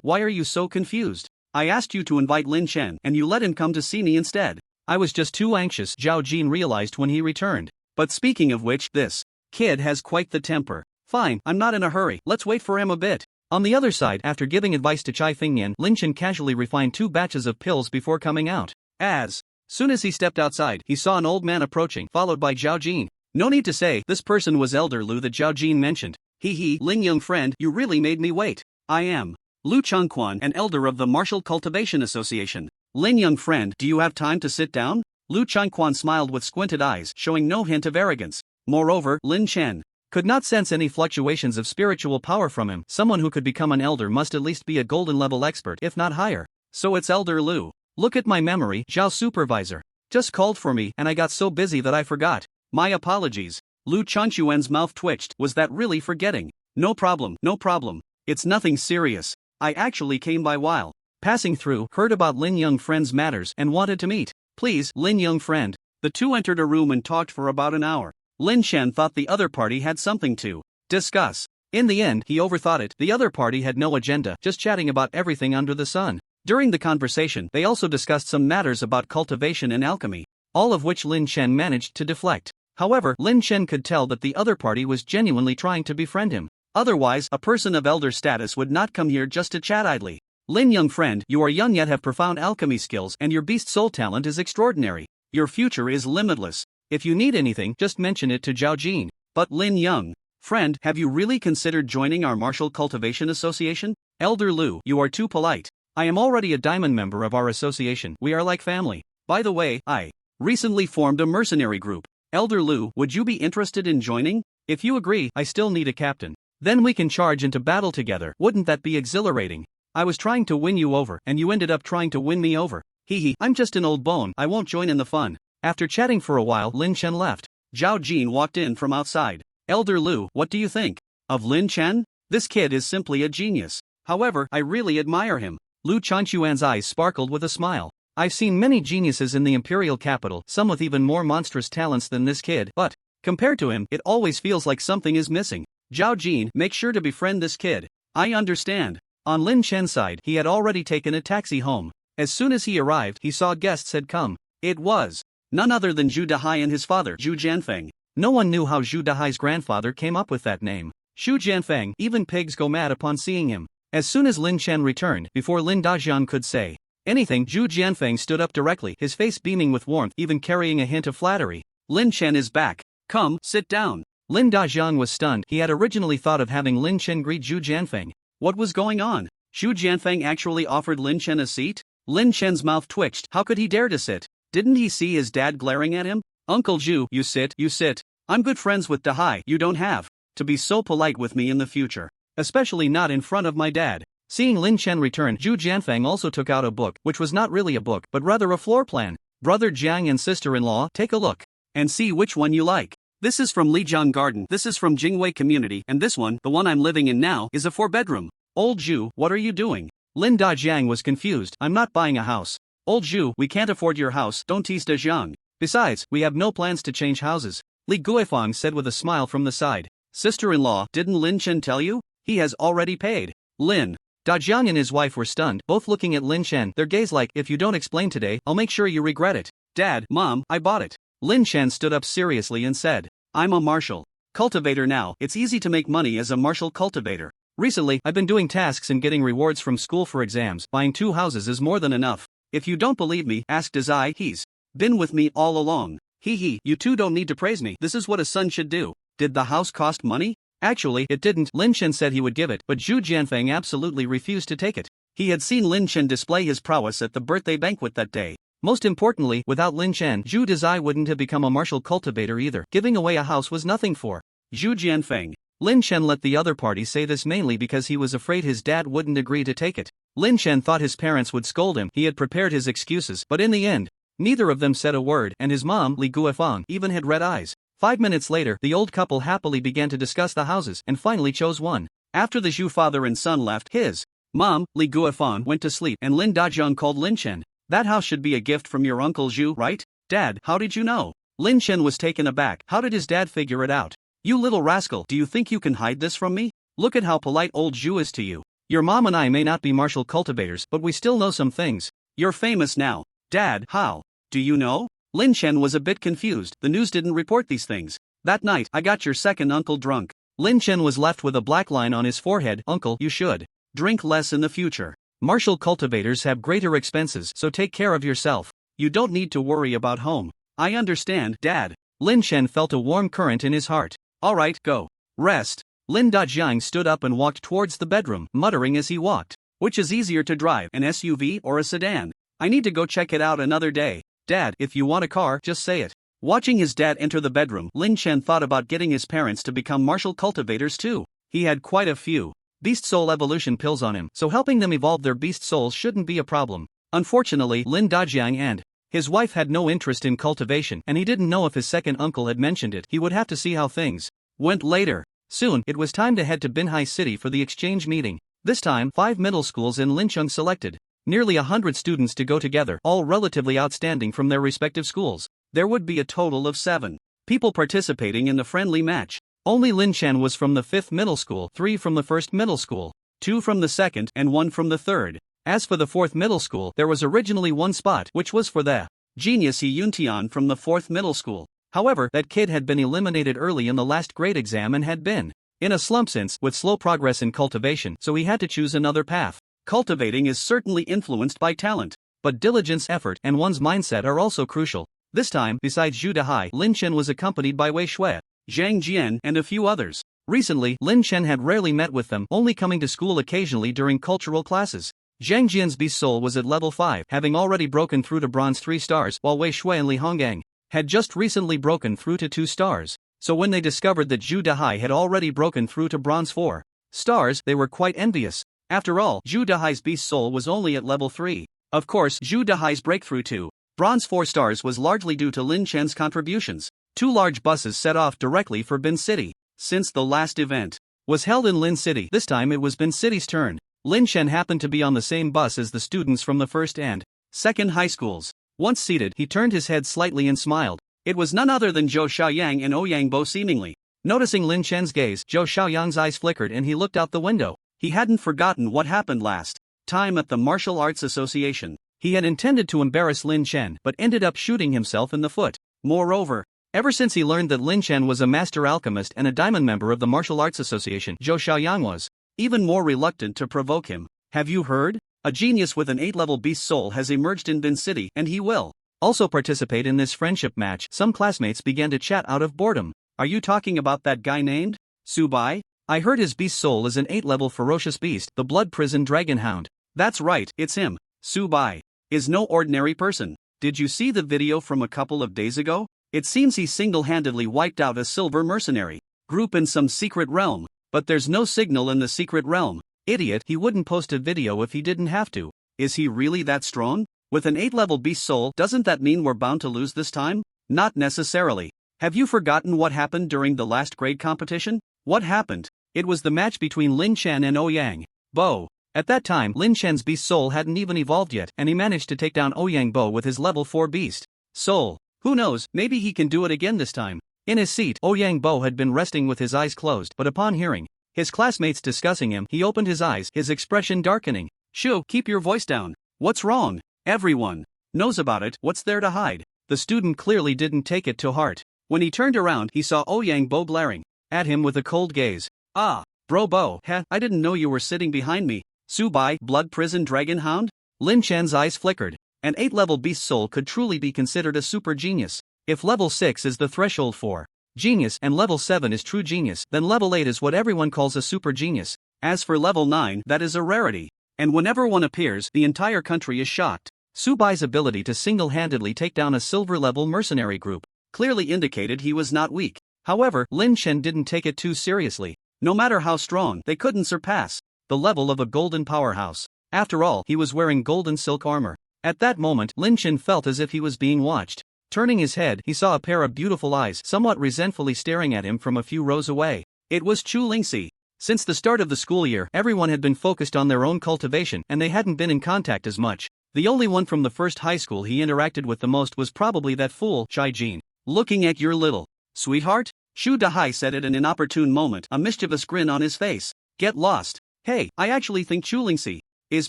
Why are you so confused? I asked you to invite Lin Chen, and you let him come to see me instead. I was just too anxious, Zhao Jin realized when he returned. But speaking of which, this kid has quite the temper. Fine, I'm not in a hurry, let's wait for him a bit. On the other side, after giving advice to Chai Fingyan, Lin Chen casually refined 2 batches of pills before coming out. As soon as he stepped outside, he saw an old man approaching, followed by Zhao Jin. No need to say, this person was Elder Lu that Zhao Jin mentioned. Lin young friend, you really made me wait. I am Lu Chengquan, an elder of the Martial Cultivation Association. Lin young friend, do you have time to sit down? Lu Chengquan smiled with squinted eyes, showing no hint of arrogance. Moreover, Lin Chen could not sense any fluctuations of spiritual power from him. Someone who could become an elder must at least be a golden level expert, if not higher. So it's Elder Lu. Look at my memory, Zhao supervisor just called for me and I got so busy that I forgot. My apologies. Lu Chengquan's mouth twitched. Was that really forgetting? No problem, no problem. It's nothing serious. I actually came by while passing through, heard about Lin young friend's matters and wanted to meet. Please, Lin young friend. The two entered a room and talked for about an hour. Lin Chen thought the other party had something to discuss. In the end, he overthought it. The other party had no agenda, just chatting about everything under the sun. During the conversation, they also discussed some matters about cultivation and alchemy, all of which Lin Chen managed to deflect. However, Lin Chen could tell that the other party was genuinely trying to befriend him. Otherwise, a person of elder status would not come here just to chat idly. Lin, young friend, you are young yet have profound alchemy skills and your beast soul talent is extraordinary. Your future is limitless. If you need anything, just mention it to Zhao Jin. But Lin, young friend, have you really considered joining our Martial Cultivation Association? Elder Lu, you are too polite. I am already a diamond member of our association. We are like family. By the way, I recently formed a mercenary group. Elder Lu, would you be interested in joining? If you agree, I still need a captain. Then we can charge into battle together. Wouldn't that be exhilarating? I was trying to win you over, and you ended up trying to win me over. Hehe, I'm just an old bone, I won't join in the fun. After chatting for a while, Lin Chen left. Zhao Jin walked in from outside. Elder Lu, what do you think of Lin Chen? This kid is simply a genius. However, I really admire him. Lu Chanchuan's eyes sparkled with a smile. I've seen many geniuses in the imperial capital, some with even more monstrous talents than this kid, but compared to him, it always feels like something is missing. Zhao Jin, make sure to befriend this kid. I understand. On Lin Chen's side, he had already taken a taxi home. As soon as he arrived, he saw guests had come. It was none other than Zhu Dahai and his father, Zhu Jianfeng. No one knew how Zhu Dahai's grandfather came up with that name. Zhu Jianfeng, even pigs go mad upon seeing him. As soon as Lin Chen returned, before Lin Dajian could say anything, Zhu Jianfeng stood up directly, his face beaming with warmth, even carrying a hint of flattery. Lin Chen is back. Come, sit down. Lin Dajian was stunned. He had originally thought of having Lin Chen greet Zhu Jianfeng. What was going on? Zhu Jianfeng actually offered Lin Chen a seat? Lin Chen's mouth twitched. How could he dare to sit? Didn't he see his dad glaring at him? Uncle Zhu, you sit, you sit. I'm good friends with Dahai. You don't have to be so polite with me in the future. Especially not in front of my dad. Seeing Lin Chen return, Zhu Jianfeng also took out a book, which was not really a book, but rather a floor plan. Brother Jiang and sister-in-law, take a look and see which one you like. This is from Lijiang Garden, this is from Jingwei Community, and this one, the one I'm living in now, is a 4-bedroom. Old Zhu, what are you doing? Lin Dajiang was confused. I'm not buying a house. Old Zhu, we can't afford your house, don't tease Dajiang. Besides, we have no plans to change houses. Li Guifang said with a smile from the side. Sister-in-law, didn't Lin Chen tell you? He has already paid. Lin Dajiang and his wife were stunned, both looking at Lin Chen, their gaze like, if you don't explain today, I'll make sure you regret it. Dad, Mom, I bought it. Lin Chen stood up seriously and said, I'm a martial cultivator now. It's easy to make money as a martial cultivator. Recently, I've been doing tasks and getting rewards from school for exams. Buying 2 houses is more than enough. If you don't believe me, ask Dazai. He's been with me all along. Hee, you two don't need to praise me. This is what a son should do. Did the house cost money? Actually, it didn't. Lin Chen said he would give it, but Zhu Jianfeng absolutely refused to take it. He had seen Lin Chen display his prowess at the birthday banquet that day. Most importantly, without Lin Chen, Zhu Dazai wouldn't have become a martial cultivator either. Giving away a house was nothing for Zhu Jianfeng. Lin Chen let the other party say this mainly because he was afraid his dad wouldn't agree to take it. Lin Chen thought his parents would scold him. He had prepared his excuses, but in the end, neither of them said a word, and his mom, Li Guifang, even had red eyes. 5 minutes later, the old couple happily began to discuss the houses and finally chose one. After the Zhu father and son left, his mom, Li Guifang, went to sleep, and Lin Dajiang called Lin Chen. That house should be a gift from your uncle Zhu, right? Dad, how did you know? Lin Chen was taken aback. How did his dad figure it out? You little rascal, do you think you can hide this from me? Look at how polite old Zhu is to you. Your mom and I may not be martial cultivators, but we still know some things. You're famous now. Dad, how? Do you know? Lin Chen was a bit confused. The news didn't report these things. That night, I got your second uncle drunk. Lin Chen was left with a black line on his forehead. Uncle, you should drink less in the future. Martial cultivators have greater expenses, so take care of yourself. You don't need to worry about home. I understand, Dad. Lin Chen felt a warm current in his heart. Alright, go. Rest. Lin Dajiang stood up and walked towards the bedroom, muttering as he walked. Which is easier to drive, an SUV or a sedan? I need to go check it out another day. Dad, if you want a car, just say it. Watching his dad enter the bedroom, Lin Chen thought about getting his parents to become martial cultivators too. He had quite a few beast soul evolution pills on him, so helping them evolve their beast souls shouldn't be a problem. Unfortunately, Lin Dajiang and his wife had no interest in cultivation, and he didn't know if his second uncle had mentioned it. He would have to see how things went later. Soon, it was time to head to Binhai City for the exchange meeting. This time, 5 middle schools in Lincheng selected nearly 100 students to go together, all relatively outstanding from their respective schools. There would be a total of 7 people participating in the friendly match. Only Lin Chen was from the 5th middle school, 3 from the 1st middle school, 2 from the 2nd, and 1 from the 3rd. As for the 4th middle school, there was originally 1 spot, which was for the genius He Yuntian from the 4th middle school. However, that kid had been eliminated early in the last grade exam and had been in a slump since with slow progress in cultivation, so he had to choose another path. Cultivating is certainly influenced by talent, but diligence, effort, and one's mindset are also crucial. This time, besides Zhu Dahai, Lin Chen was accompanied by Wei Shui, Zhang Jian, and a few others. Recently, Lin Chen had rarely met with them, only coming to school occasionally during cultural classes. Zhang Jian's beast soul was at level 5, having already broken through to bronze 3 stars, while Wei Shui and Li Honggang had just recently broken through to 2 stars. So when they discovered that Zhu Dahai had already broken through to bronze 4 stars, they were quite envious. After all, Zhu Dahai's beast soul was only at level 3. Of course, Zhu Dahai's breakthrough to bronze 4 stars was largely due to Lin Chen's contributions. 2 large buses set off directly for Bin City. Since the last event was held in Lin City, this time it was Bin City's turn. Lin Chen happened to be on the same bus as the students from the first and second high schools. Once seated, he turned his head slightly and smiled. It was none other than Zhou Xiaoyang and Ouyang Bo seemingly. Noticing Lin Chen's gaze, Zhou Xiaoyang's eyes flickered and he looked out the window. He hadn't forgotten what happened last time at the Martial Arts Association. He had intended to embarrass Lin Chen but ended up shooting himself in the foot. Moreover, ever since he learned that Lin Chen was a master alchemist and a diamond member of the Martial Arts Association, Zhou Xiaoyang was even more reluctant to provoke him. Have you heard? A genius with an 8-level beast soul has emerged in Bin City and he will also participate in this friendship match. Some classmates began to chat out of boredom. Are you talking about that guy named Su Bai? I heard his beast soul is an 8-level ferocious beast, the blood prison dragon hound. That's right, it's him. Su Bai is no ordinary person. Did you see the video from a couple of days ago? It seems he single-handedly wiped out a silver mercenary group in some secret realm. But there's no signal in the secret realm. Idiot, he wouldn't post a video if he didn't have to. Is he really that strong? With an 8-level beast soul, doesn't that mean we're bound to lose this time? Not necessarily. Have you forgotten what happened during the last grade competition? What happened? It was the match between Lin Chen and Ouyang Bo. At that time, Lin Chen's beast soul hadn't even evolved yet, and he managed to take down Ouyang Bo with his level 4 beast soul. Who knows, maybe he can do it again this time. In his seat, Ouyang Bo had been resting with his eyes closed, but upon hearing his classmates discussing him, he opened his eyes, his expression darkening. Shoo, keep your voice down. What's wrong? Everyone knows about it, what's there to hide? The student clearly didn't take it to heart. When he turned around, he saw Ouyang Bo glaring at him with a cold gaze. Ah, bro Bo, I didn't know you were sitting behind me. Su Bai, blood prison dragon hound? Lin Chen's eyes flickered. An 8-level beast soul could truly be considered a super genius. If level 6 is the threshold for genius and level 7 is true genius, then level 8 is what everyone calls a super genius. As for level 9, that is a rarity. And whenever one appears, the entire country is shocked. Su Bai's ability to single-handedly take down a silver-level mercenary group clearly indicated he was not weak. However, Lin Chen didn't take it too seriously. No matter how strong, they couldn't surpass the level of a golden powerhouse. After all, he was wearing golden silk armor. At that moment, Lin Chen felt as if he was being watched. Turning his head, he saw a pair of beautiful eyes somewhat resentfully staring at him from a few rows away. It was Chu Lingxi. Since the start of the school year, everyone had been focused on their own cultivation and they hadn't been in contact as much. The only one from the first high school he interacted with the most was probably that fool, Chai Jin. Looking at your little sweetheart? Zhu Dahai said at an inopportune moment, a mischievous grin on his face. Get lost. Hey, I actually think Chu Lingxi is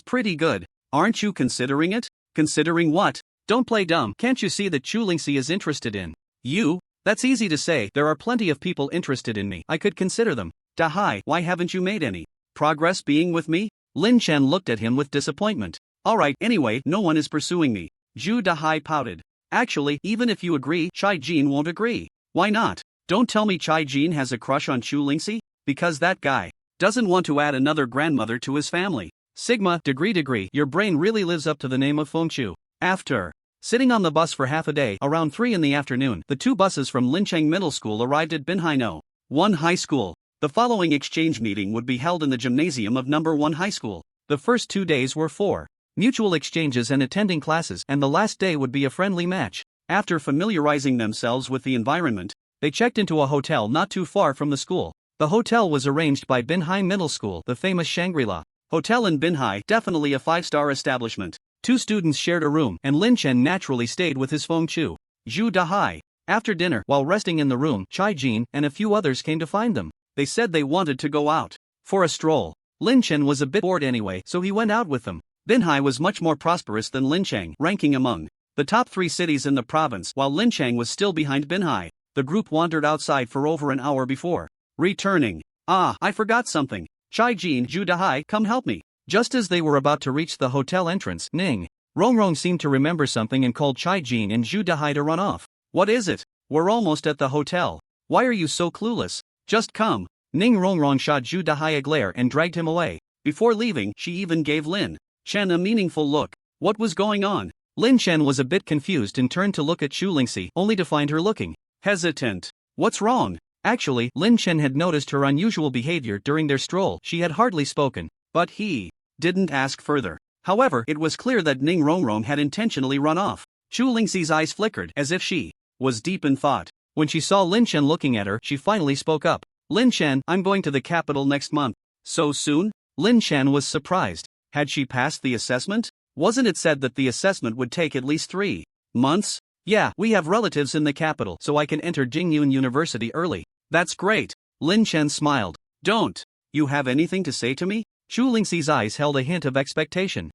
pretty good. Aren't you considering it? Considering what? Don't play dumb. Can't you see that Chu Lingxi is interested in you? That's easy to say. There are plenty of people interested in me. I could consider them. Dahai, why haven't you made any progress being with me? Lin Chen looked at him with disappointment. Alright, anyway, no one is pursuing me. Zhu Dahai pouted. Actually, even if you agree, Chai Jin won't agree. Why not? Don't tell me Chai Jin has a crush on Chu Lingxi? Because that guy doesn't want to add another grandmother to his family. Sigma, degree, your brain really lives up to the name of Feng Chu. After sitting on the bus for half a day, around 3 in the afternoon, the 2 buses from Lincheng Middle School arrived at Binhai No. 1 High School. The following exchange meeting would be held in the gymnasium of No. 1 High School. The first 2 days were for mutual exchanges and attending classes, and the last day would be a friendly match. After familiarizing themselves with the environment, they checked into a hotel not too far from the school. The hotel was arranged by Binhai Middle School, the famous Shangri-La Hotel in Binhai, definitely a 5-star establishment. 2 students shared a room, and Lin Chen naturally stayed with his Feng Chu, Zhu Dahai. After dinner, while resting in the room, Chai Jin and a few others came to find them. They said they wanted to go out for a stroll. Lin Chen was a bit bored anyway, so he went out with them. Binhai was much more prosperous than Lincheng, ranking among the top 3 cities in the province, while Lincheng was still behind Binhai. The group wandered outside for over an hour before returning. Ah, I forgot something. Chai Jin, Zhu Dahai, come help me. Just as they were about to reach the hotel entrance, Ning Rongrong seemed to remember something and called Chai Jin and Zhu Dahai to run off. What is it? We're almost at the hotel. Why are you so clueless? Just come. Ning Rongrong shot Zhu Dahai a glare and dragged him away. Before leaving, she even gave Lin Chen a meaningful look. What was going on? Lin Chen was a bit confused and turned to look at Xu Lingxi, only to find her looking hesitant. What's wrong? Actually, Lin Chen had noticed her unusual behavior during their stroll. She had hardly spoken, but he didn't ask further. However, it was clear that Ning Rongrong had intentionally run off. Xu Lingxi's eyes flickered as if she was deep in thought. When she saw Lin Chen looking at her, she finally spoke up. Lin Chen, I'm going to the capital next month. So soon? Lin Chen was surprised. Had she passed the assessment? Wasn't it said that the assessment would take at least 3 months? Yeah, we have relatives in the capital, so I can enter Jingyun University early. That's great. Lin Chen smiled. Don't you have anything to say to me? Xu Lingxi's eyes held a hint of expectation.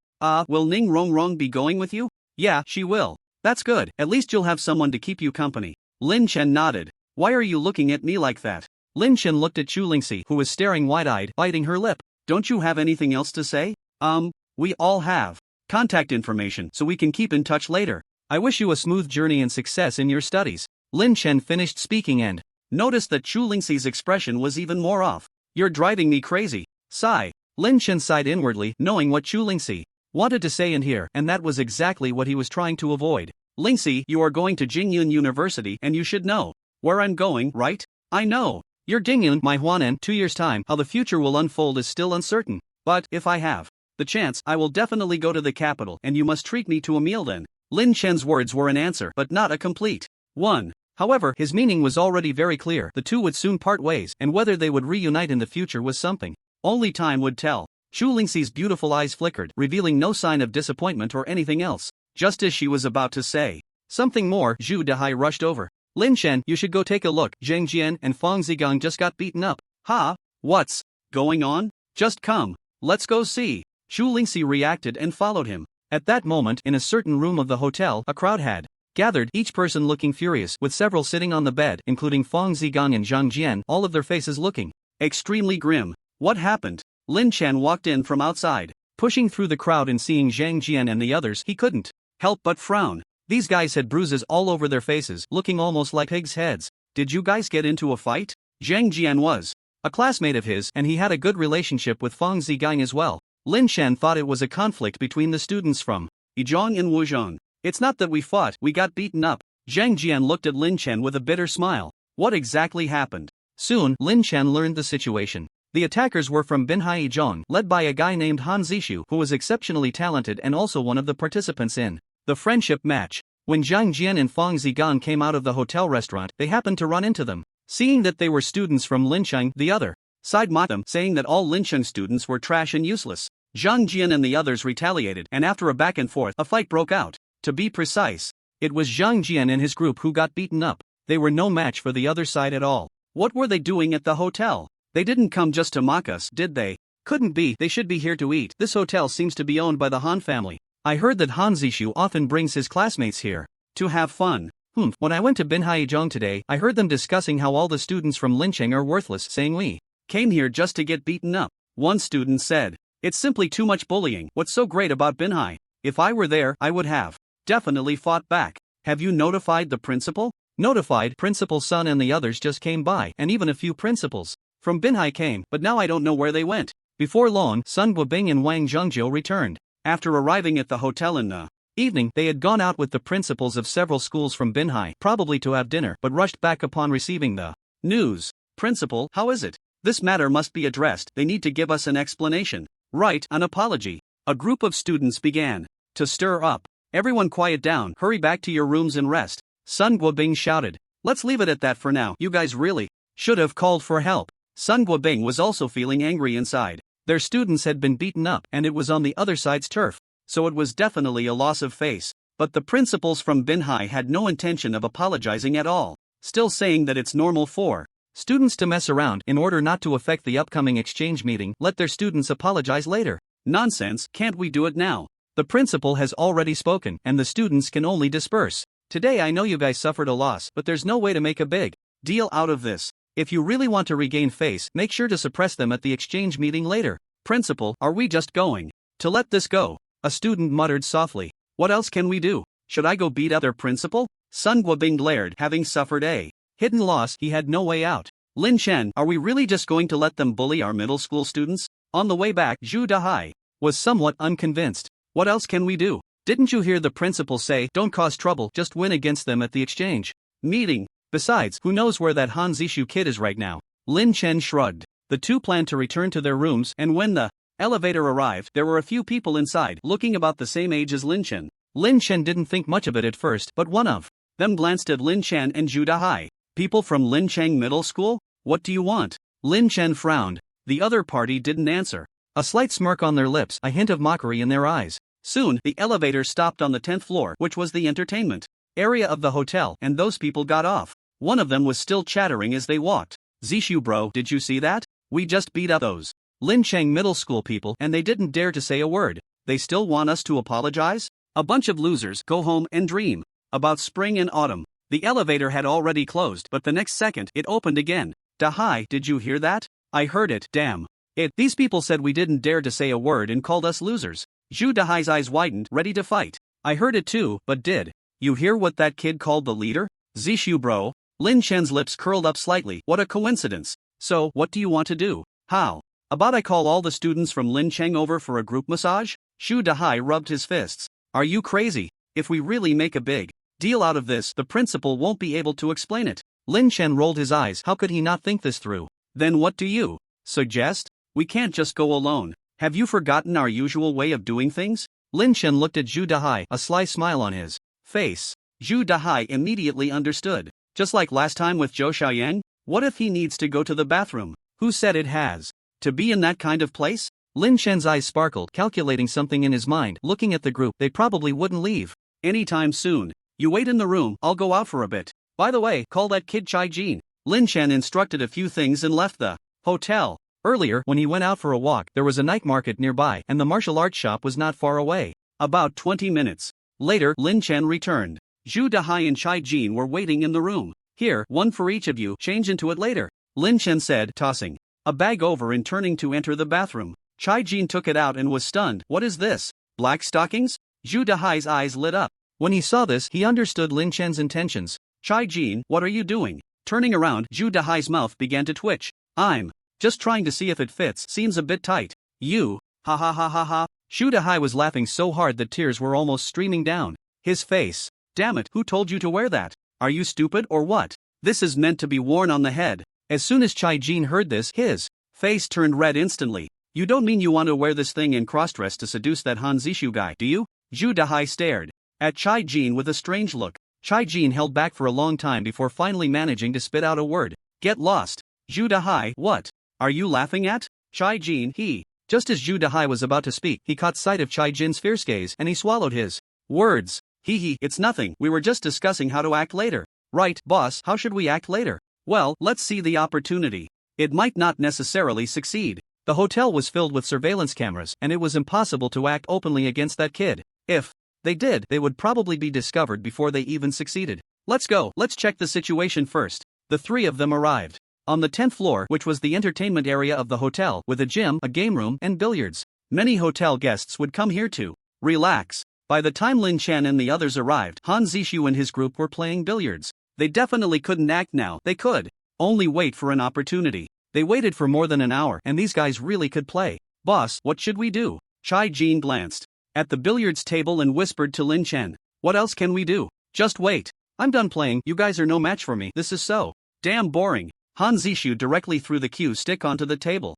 Will Ning Rongrong be going with you? Yeah, she will. That's good, at least you'll have someone to keep you company. Lin Chen nodded. Why are you looking at me like that? Lin Chen looked at Xu Lingxi, who was staring wide-eyed, biting her lip. Don't you have anything else to say? We all have contact information, so we can keep in touch later. I wish you a smooth journey and success in your studies. Lin Chen finished speaking and noticed that Xu Lingxi's expression was even more off. You're driving me crazy. Sigh. Lin Chen sighed inwardly, knowing what Xu Lingxi wanted to say and hear, and that was exactly what he was trying to avoid. Lingxi, you are going to Jingyun University and you should know where I'm going, right? I know. You're Jingyun, my Huanan, 2 years' time. How the future will unfold is still uncertain. But, if I have the chance, I will definitely go to the capital and you must treat me to a meal then. Lin Chen's words were an answer, but not a complete one. However, his meaning was already very clear. The two would soon part ways, and whether they would reunite in the future was something only time would tell. Xu Lingxi's beautiful eyes flickered, revealing no sign of disappointment or anything else. Just as she was about to say something more, Zhu Dahai rushed over. Lin Chen, you should go take a look. Zhang Jian and Fang Zigang just got beaten up. Ha? What's going on? Just come. Let's go see. Xu Lingxi reacted and followed him. At that moment, in a certain room of the hotel, a crowd had gathered, each person looking furious, with several sitting on the bed, including Fang Zigang and Zhang Jian, all of their faces looking extremely grim. What happened? Lin Chen walked in from outside. Pushing through the crowd and seeing Zhang Jian and the others, he couldn't help but frown. These guys had bruises all over their faces, looking almost like pigs' heads. Did you guys get into a fight? Zhang Jian was a classmate of his, and he had a good relationship with Fang Zigang as well. Lin Chen thought it was a conflict between the students from Yizhong and Wuzhong. It's not that we fought, we got beaten up. Zhang Jian looked at Lin Chen with a bitter smile. What exactly happened? Soon, Lin Chen learned the situation. The attackers were from Binhai Yizhong, led by a guy named Han Zishu, who was exceptionally talented and also one of the participants in the friendship match. When Zhang Jian and Fang Zigang came out of the hotel restaurant, they happened to run into them. Seeing that they were students from Lincheng, the other side mocked them, saying that all Lincheng students were trash and useless. Zhang Jian and the others retaliated, and after a back and forth, a fight broke out. To be precise, it was Zhang Jian and his group who got beaten up. They were no match for the other side at all. What were they doing at the hotel? They didn't come just to mock us, did they? Couldn't be, they should be here to eat. This hotel seems to be owned by the Han family. I heard that Han Zishu often brings his classmates here to have fun. When I went to Binhai Yizhong today, I heard them discussing how all the students from Lincheng are worthless, saying we came here just to get beaten up. One student said, "It's simply too much bullying. What's so great about Binhai? If I were there, I would have definitely fought back." Have you notified the principal? Notified. Principal Sun and the others just came by, and even a few principals from Binhai came, but now I don't know where they went. Before long, Sun Guobing and Wang Zhengjiu returned. After arriving at the hotel in the evening, they had gone out with the principals of several schools from Binhai, probably to have dinner, but rushed back upon receiving the news. "Principal, how is it? This matter must be addressed. They need to give us an explanation." "Right, an apology." A group of students began to stir up. "Everyone quiet down, hurry back to your rooms and rest," Sun Guobing shouted. "Let's leave it at that for now. You guys really should have called for help." Sun Guobing was also feeling angry inside. Their students had been beaten up, and it was on the other side's turf, so it was definitely a loss of face. But the principals from Binhai had no intention of apologizing at all, still saying that it's normal for students to mess around in order not to affect the upcoming exchange meeting. Let their students apologize later. Nonsense, can't we do it now? The principal has already spoken, and the students can only disperse. Today I know you guys suffered a loss, but there's no way to make a big deal out of this. If you really want to regain face, make sure to suppress them at the exchange meeting later. Principal, are we just going to let this go? A student muttered softly. What else can we do? Should I go beat up their principal? Sun Guobing glared, having suffered a hidden loss. He had no way out. Lin Chen, are we really just going to let them bully our middle school students? On the way back, Zhu Dahai was somewhat unconvinced. What else can we do? Didn't you hear the principal say, don't cause trouble, just win against them at the exchange meeting? Besides, who knows where that Han Zishu kid is right now? Lin Chen shrugged. The two planned to return to their rooms, and when the elevator arrived, there were a few people inside, looking about the same age as Lin Chen. Lin Chen didn't think much of it at first, but one of them glanced at Lin Chen and Zhu Dahai. People from Lin Cheng Middle School? What do you want? Lin Chen frowned. The other party didn't answer. A slight smirk on their lips, a hint of mockery in their eyes. Soon, the elevator stopped on the 10th floor, which was the entertainment area of the hotel, and those people got off. One of them was still chattering as they walked. Zishu bro, did you see that? We just beat up those Lin Cheng Middle School people and they didn't dare to say a word. They still want us to apologize? A bunch of losers. Go home and dream about spring and autumn. The elevator had already closed, but the next second, it opened again. Dahai, did you hear that? I heard it, damn it. These people said we didn't dare to say a word and called us losers. Zhu Dahai's eyes widened, ready to fight. I heard it too, but did you hear what that kid called the leader? Zishu bro. Lin Chen's lips curled up slightly. What a coincidence. So, what do you want to do? How about I call all the students from Lin Cheng over for a group massage? Zhu Dahai rubbed his fists. Are you crazy? If we really make a big deal out of this, the principal won't be able to explain it. Lin Chen rolled his eyes. How could he not think this through? Then what do you suggest? We can't just go alone. Have you forgotten our usual way of doing things? Lin Chen looked at Zhu Dahai, a sly smile on his face. Zhu Dahai immediately understood. Just like last time with Zhou Xiaoyang? What if he needs to go to the bathroom? Who said it has to be in that kind of place? Lin Chen's eyes sparkled, calculating something in his mind. Looking at the group, they probably wouldn't leave anytime soon. You wait in the room, I'll go out for a bit. By the way, call that kid Chai Jin. Lin Chen instructed a few things and left the hotel. Earlier, when he went out for a walk, there was a night market nearby, and the martial arts shop was not far away. About 20 minutes later, Lin Chen returned. Zhu Dahai and Chai Jin were waiting in the room. Here, one for each of you, change into it later, Lin Chen said, tossing a bag over and turning to enter the bathroom. Chai Jin took it out and was stunned. What is this? Black stockings? Zhu Dahai's eyes lit up. When he saw this, he understood Lin Chen's intentions. Chai Jin, what are you doing? Turning around, Zhu Dahai's mouth began to twitch. I'm just trying to see if it fits. Seems a bit tight. You, ha ha ha ha ha. Zhu Dahai was laughing so hard that tears were almost streaming down his face. Damn it, who told you to wear that? Are you stupid or what? This is meant to be worn on the head. As soon as Chai Jin heard this, his face turned red instantly. You don't mean you want to wear this thing in crossdress to seduce that Han Zishu guy, do you? Zhu Dahai stared at Chai Jin with a strange look. Chai Jin held back for a long time before finally managing to spit out a word. Get lost. Zhu Dahai, what are you laughing at? Chai Jin, Just as Zhu Dahai was about to speak, he caught sight of Chai Jin's fierce gaze and he swallowed his words. It's nothing, we were just discussing how to act later. Right, boss, how should we act later? Well, let's see the opportunity. It might not necessarily succeed. The hotel was filled with surveillance cameras, and it was impossible to act openly against that kid. If they did, they would probably be discovered before they even succeeded. Let's go, let's check the situation first. The three of them arrived on the 10th floor, which was the entertainment area of the hotel, with a gym, a game room, and billiards. Many hotel guests would come here to relax. By the time Lin Chen and the others arrived, Han Zishu and his group were playing billiards. They definitely couldn't act now. They could only wait for an opportunity. They waited for more than an hour, and these guys really could play. Boss, what should we do? Chai Jin glanced at the billiards table and whispered to Lin Chen. What else can we do? Just wait. I'm done playing, you guys are no match for me. This is so damn boring. Han Zishu directly threw the cue stick onto the table.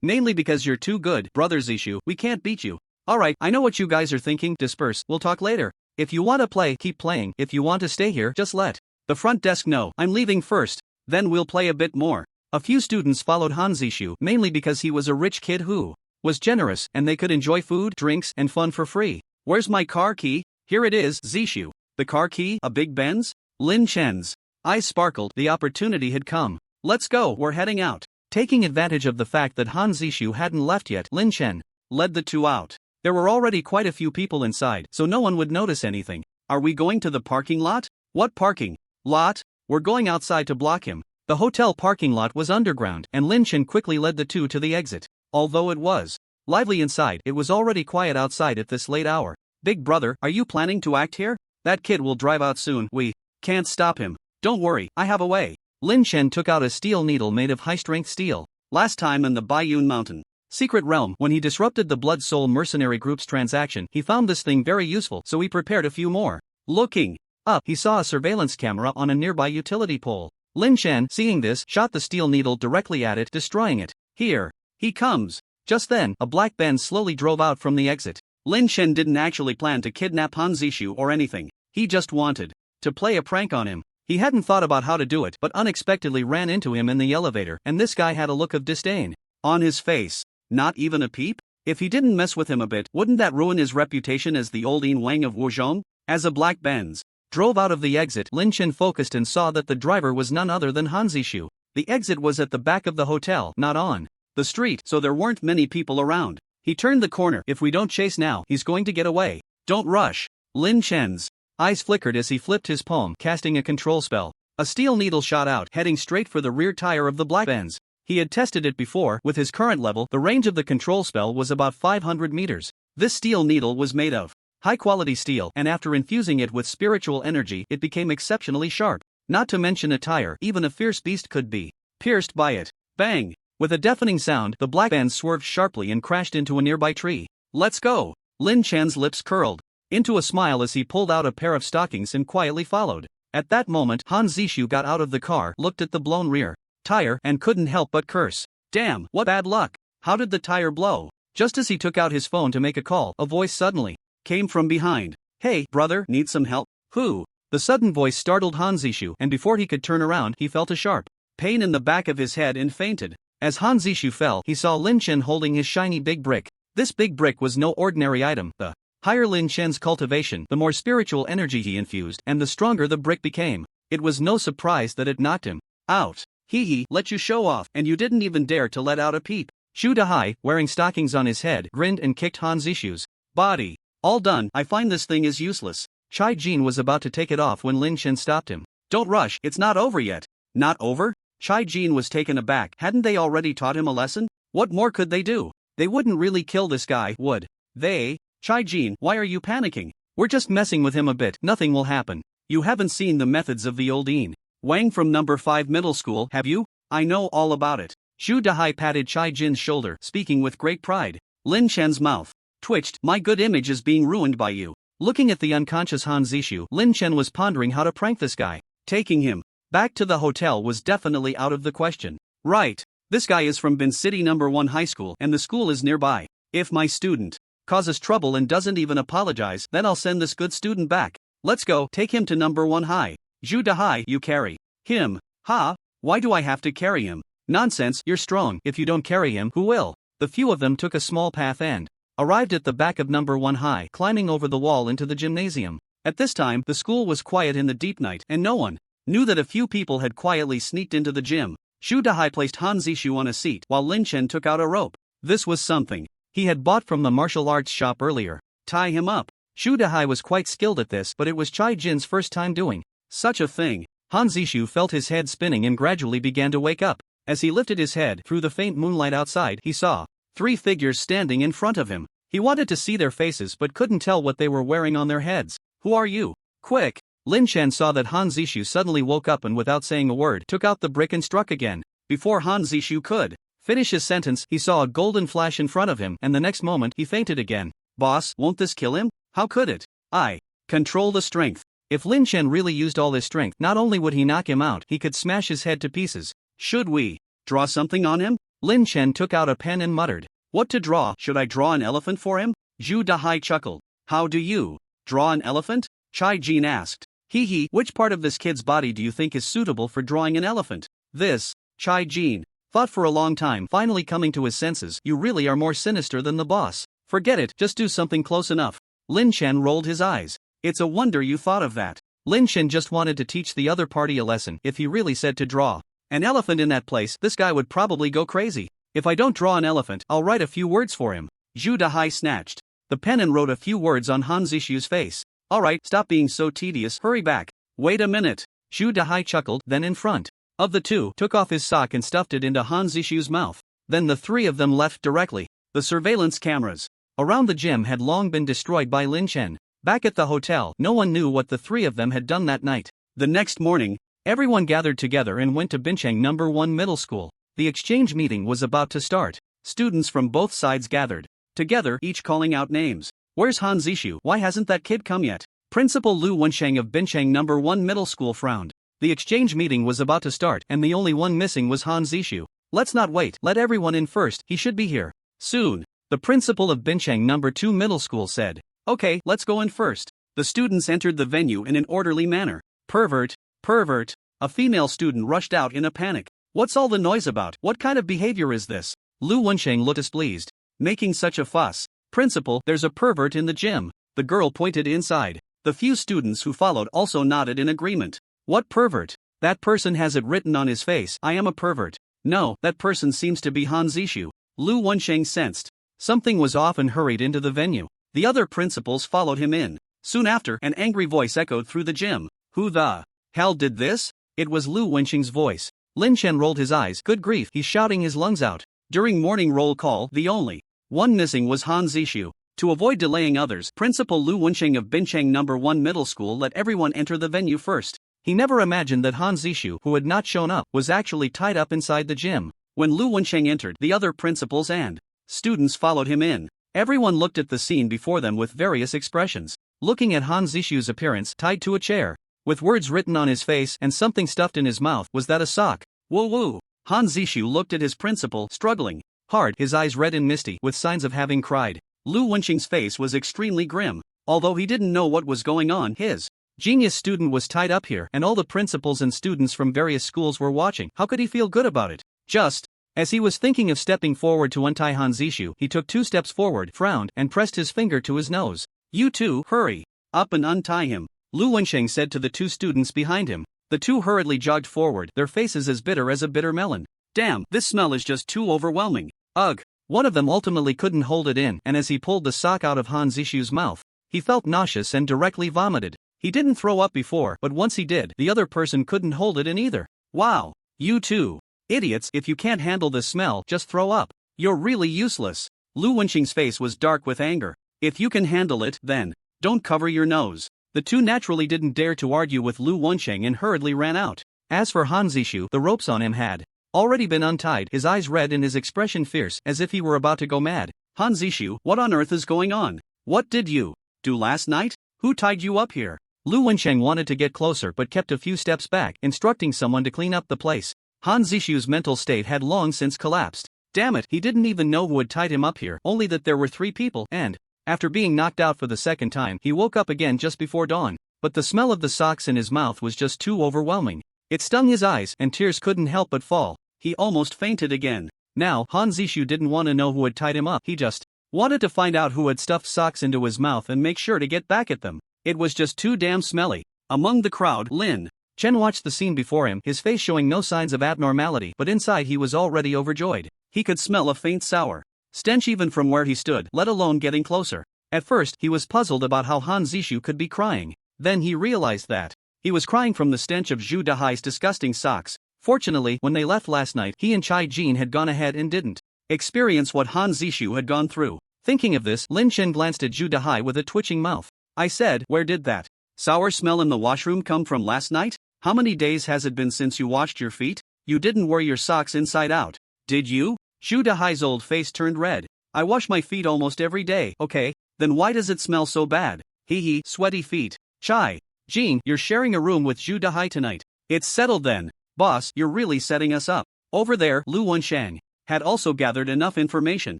Mainly because you're too good, brother Zishu, we can't beat you. Alright, I know what you guys are thinking, disperse, we'll talk later. If you want to play, keep playing. If you want to stay here, just let the front desk know. I'm leaving first, then we'll play a bit more. A few students followed Han Zishu, mainly because he was a rich kid who was generous, and they could enjoy food, drinks, and fun for free. Where's my car key? Here it is, Zishu. The car key, a big Benz? Lin Chen's eyes sparkled, the opportunity had come. Let's go, we're heading out. Taking advantage of the fact that Han Zishu hadn't left yet, Lin Chen led the two out. There were already quite a few people inside, so no one would notice anything. Are we going to the parking lot? What parking lot? We're going outside to block him. The hotel parking lot was underground, and Lynch quickly led the two to the exit. Although it was lively inside, it was already quiet outside at this late hour. Big brother, are you planning to act here? That kid will drive out soon. We can't stop him. Don't worry, I have a way. Lin Chen took out a steel needle made of high-strength steel. Last time in the Baiyun Mountain Secret Realm, when he disrupted the Blood Soul mercenary group's transaction, he found this thing very useful, so he prepared a few more. Looking up, he saw a surveillance camera on a nearby utility pole. Lin Chen, seeing this, shot the steel needle directly at it, destroying it. Here he comes. Just then, a black Benz slowly drove out from the exit. Lin Chen didn't actually plan to kidnap Han Zishu or anything. He just wanted to play a prank on him. He hadn't thought about how to do it, but unexpectedly ran into him in the elevator, and this guy had a look of disdain on his face. Not even a peep? If he didn't mess with him a bit, wouldn't that ruin his reputation as the old Yin Wang of Wuzhong? As a black Benz drove out of the exit, Lin Chen focused and saw that the driver was none other than Han Zishu. The exit was at the back of the hotel, not on the street, so there weren't many people around. He turned the corner. If we don't chase now, he's going to get away. Don't rush. Lin Chen's eyes flickered as he flipped his palm, casting a control spell. A steel needle shot out, heading straight for the rear tire of the black Benz. He had tested it before. With his current level, the range of the control spell was about 500 meters. This steel needle was made of high-quality steel, and after infusing it with spiritual energy, it became exceptionally sharp. Not to mention a tire, even a fierce beast could be pierced by it. Bang! With a deafening sound, the black Benz swerved sharply and crashed into a nearby tree. Let's go! Lin Chen's lips curled into a smile as he pulled out a pair of stockings and quietly followed. At that moment, Han Zishu got out of the car, looked at the blown rear tire, and couldn't help but curse. Damn, what bad luck! How did the tire blow? Just as he took out his phone to make a call, a voice suddenly came from behind. Hey, brother, need some help? Who? The sudden voice startled Han Zishu, and before he could turn around, he felt a sharp pain in the back of his head and fainted. As Han Zishu fell, he saw Lin Chen holding his shiny big brick. This big brick was no ordinary item. The higher Lin Chen's cultivation, the more spiritual energy he infused, and the stronger the brick became. It was no surprise that it knocked him out. Hee, let you show off, and you didn't even dare to let out a peep. Shu Dahai, wearing stockings on his head, grinned and kicked Han Zishu's body. All done, I find this thing is useless. Chai Jin was about to take it off when Lin Chen stopped him. Don't rush, it's not over yet. Not over? Chai Jin was taken aback. Hadn't they already taught him a lesson? What more could they do? They wouldn't really kill this guy, would they? Chai Jin, why are you panicking? We're just messing with him a bit, nothing will happen. You haven't seen the methods of the old Yin Wang from number 5 middle school, have you? I know all about it. Shu Dahai patted Chai Jin's shoulder, speaking with great pride. Lin Chen's mouth twitched. My good image is being ruined by you. Looking at the unconscious Han Zishu, Lin Chen was pondering how to prank this guy. Taking him back to the hotel was definitely out of the question. Right. This guy is from Bin City number 1 high school, and the school is nearby. If my student causes trouble and doesn't even apologize, then I'll send this good student back. Let's go, take him to number 1 high. Zhu Dahai, you carry him. Ha? Why do I have to carry him? Nonsense, you're strong. If you don't carry him, who will? The few of them took a small path and arrived at the back of number 1 high, climbing over the wall into the gymnasium. At this time, the school was quiet in the deep night, and no one knew that a few people had quietly sneaked into the gym. Shu Dahai placed Han Zishu on a seat while Lin Chen took out a rope. This was something he had bought from the martial arts shop earlier. Tie him up. Shu Dahai was quite skilled at this, but it was Chai Jin's first time doing such a thing. Han Zishu felt his head spinning and gradually began to wake up. As he lifted his head through the faint moonlight outside, he saw 3 figures standing in front of him. He wanted to see their faces but couldn't tell what they were wearing on their heads. Who are you? Quick! Lin Chen saw that Han Zishu suddenly woke up and without saying a word took out the brick and struck again. Before Han Zishu could finish his sentence, he saw a golden flash in front of him, and the next moment he fainted again. Boss, won't this kill him? How could it? I control the strength. If Lin Chen really used all his strength, not only would he knock him out, he could smash his head to pieces. Should we draw something on him? Lin Chen took out a pen and muttered. What to draw? Should I draw an elephant for him? Zhu Dahai chuckled. How do you draw an elephant? Chai Jin asked. Hee, which part of this kid's body do you think is suitable for drawing an elephant? This. Chai Jin thought for a long time, finally coming to his senses. You really are more sinister than the boss. Forget it, just do something close enough. Lin Chen rolled his eyes. It's a wonder you thought of that. Lin Chen just wanted to teach the other party a lesson. If he really said to draw an elephant in that place, this guy would probably go crazy. If I don't draw an elephant, I'll write a few words for him. Zhu Dahai snatched the pen and wrote a few words on Han Zishu's face. Alright, stop being so tedious, hurry back. Wait a minute. Zhu Dahai chuckled, then in front of the two took off his sock and stuffed it into Han Zishu's mouth. Then the three of them left directly. The surveillance cameras around the gym had long been destroyed by Lynch. Back at the hotel, no one knew what the three of them had done that night. The next morning, everyone gathered together and went to Binchang No. 1 Middle School. The exchange meeting was about to start. Students from both sides gathered together, each calling out names. Where's Han Zishu? Why hasn't that kid come yet? Principal Lu Wensheng of Binchang No. 1 Middle School frowned. The exchange meeting was about to start, and the only one missing was Han Zishu. Let's not wait, let everyone in first, he should be here soon. The principal of Binchang No. 2 Middle School said. Okay, let's go in first. The students entered the venue in an orderly manner. Pervert, pervert. A female student rushed out in a panic. What's all the noise about? What kind of behavior is this? Lu Wensheng looked displeased. Making such a fuss. Principal, there's a pervert in the gym. The girl pointed inside. The few students who followed also nodded in agreement. What pervert? That person has it written on his face. I am a pervert. No, that person seems to be Han Zishu. Lu Wensheng sensed something was off and hurried into the venue. The other principals followed him in. Soon after, an angry voice echoed through the gym. Who the hell did this? It was Lu Wensheng's voice. Lin Chen rolled his eyes. Good grief, he's shouting his lungs out. During morning roll call, the only one missing was Han Zishu. To avoid delaying others, Principal Lu Wensheng of Binchang No. 1 Middle School let everyone enter the venue first. He never imagined that Han Zishu, who had not shown up, was actually tied up inside the gym. When Lu Wensheng entered, the other principals and students followed him in. Everyone looked at the scene before them with various expressions. Looking at Han Zishu's appearance, tied to a chair, with words written on his face and something stuffed in his mouth, was that a sock? Woo woo. Han Zishu looked at his principal, struggling hard, his eyes red and misty, with signs of having cried. Lu Wensheng's face was extremely grim. Although he didn't know what was going on, his genius student was tied up here, and all the principals and students from various schools were watching. How could he feel good about it? Just as he was thinking of stepping forward to untie Han Zishu, he took 2 steps forward, frowned, and pressed his finger to his nose. You two, hurry up and untie him, Lu Wensheng said to the 2 students behind him. The 2 hurriedly jogged forward, their faces as bitter as a bitter melon. Damn, this smell is just too overwhelming. Ugh. One of them ultimately couldn't hold it in, and as he pulled the sock out of Han Zishu's mouth, he felt nauseous and directly vomited. He didn't throw up before, but once he did, the other person couldn't hold it in either. Wow. You two idiots, if you can't handle the smell, just throw up. You're really useless. Lu Wensheng's face was dark with anger. If you can handle it, then don't cover your nose. The 2 naturally didn't dare to argue with Lu Wensheng and hurriedly ran out. As for Han Zishu, the ropes on him had already been untied, his eyes red and his expression fierce, as if he were about to go mad. Han Zishu, what on earth is going on? What did you do last night? Who tied you up here? Lu Wensheng wanted to get closer but kept a few steps back, instructing someone to clean up the place. Han Zishu's mental state had long since collapsed. Damn it, he didn't even know who had tied him up here, only that there were 3 people, and after being knocked out for the second time, he woke up again just before dawn. But the smell of the socks in his mouth was just too overwhelming. It stung his eyes, and tears couldn't help but fall. He almost fainted again. Now, Han Zishu didn't want to know who had tied him up, he just wanted to find out who had stuffed socks into his mouth and make sure to get back at them. It was just too damn smelly. Among the crowd, Lin Chen watched the scene before him, his face showing no signs of abnormality, but inside he was already overjoyed. He could smell a faint sour stench even from where he stood, let alone getting closer. At first, he was puzzled about how Han Zishu could be crying. Then he realized that he was crying from the stench of Zhu Dahai's disgusting socks. Fortunately, when they left last night, he and Chai Jin had gone ahead and didn't experience what Han Zishu had gone through. Thinking of this, Lin Chen glanced at Zhu Dahai with a twitching mouth. I said, where did that sour smell in the washroom come from last night? How many days has it been since you washed your feet? You didn't wear your socks inside out, did you? Zhu Dahai's old face turned red. I wash my feet almost every day. Okay, then why does it smell so bad? Hee hee, sweaty feet. Chai Jin, you're sharing a room with Zhu Dahai tonight. It's settled then. Boss, you're really setting us up. Over there, Lu Wensheng had also gathered enough information.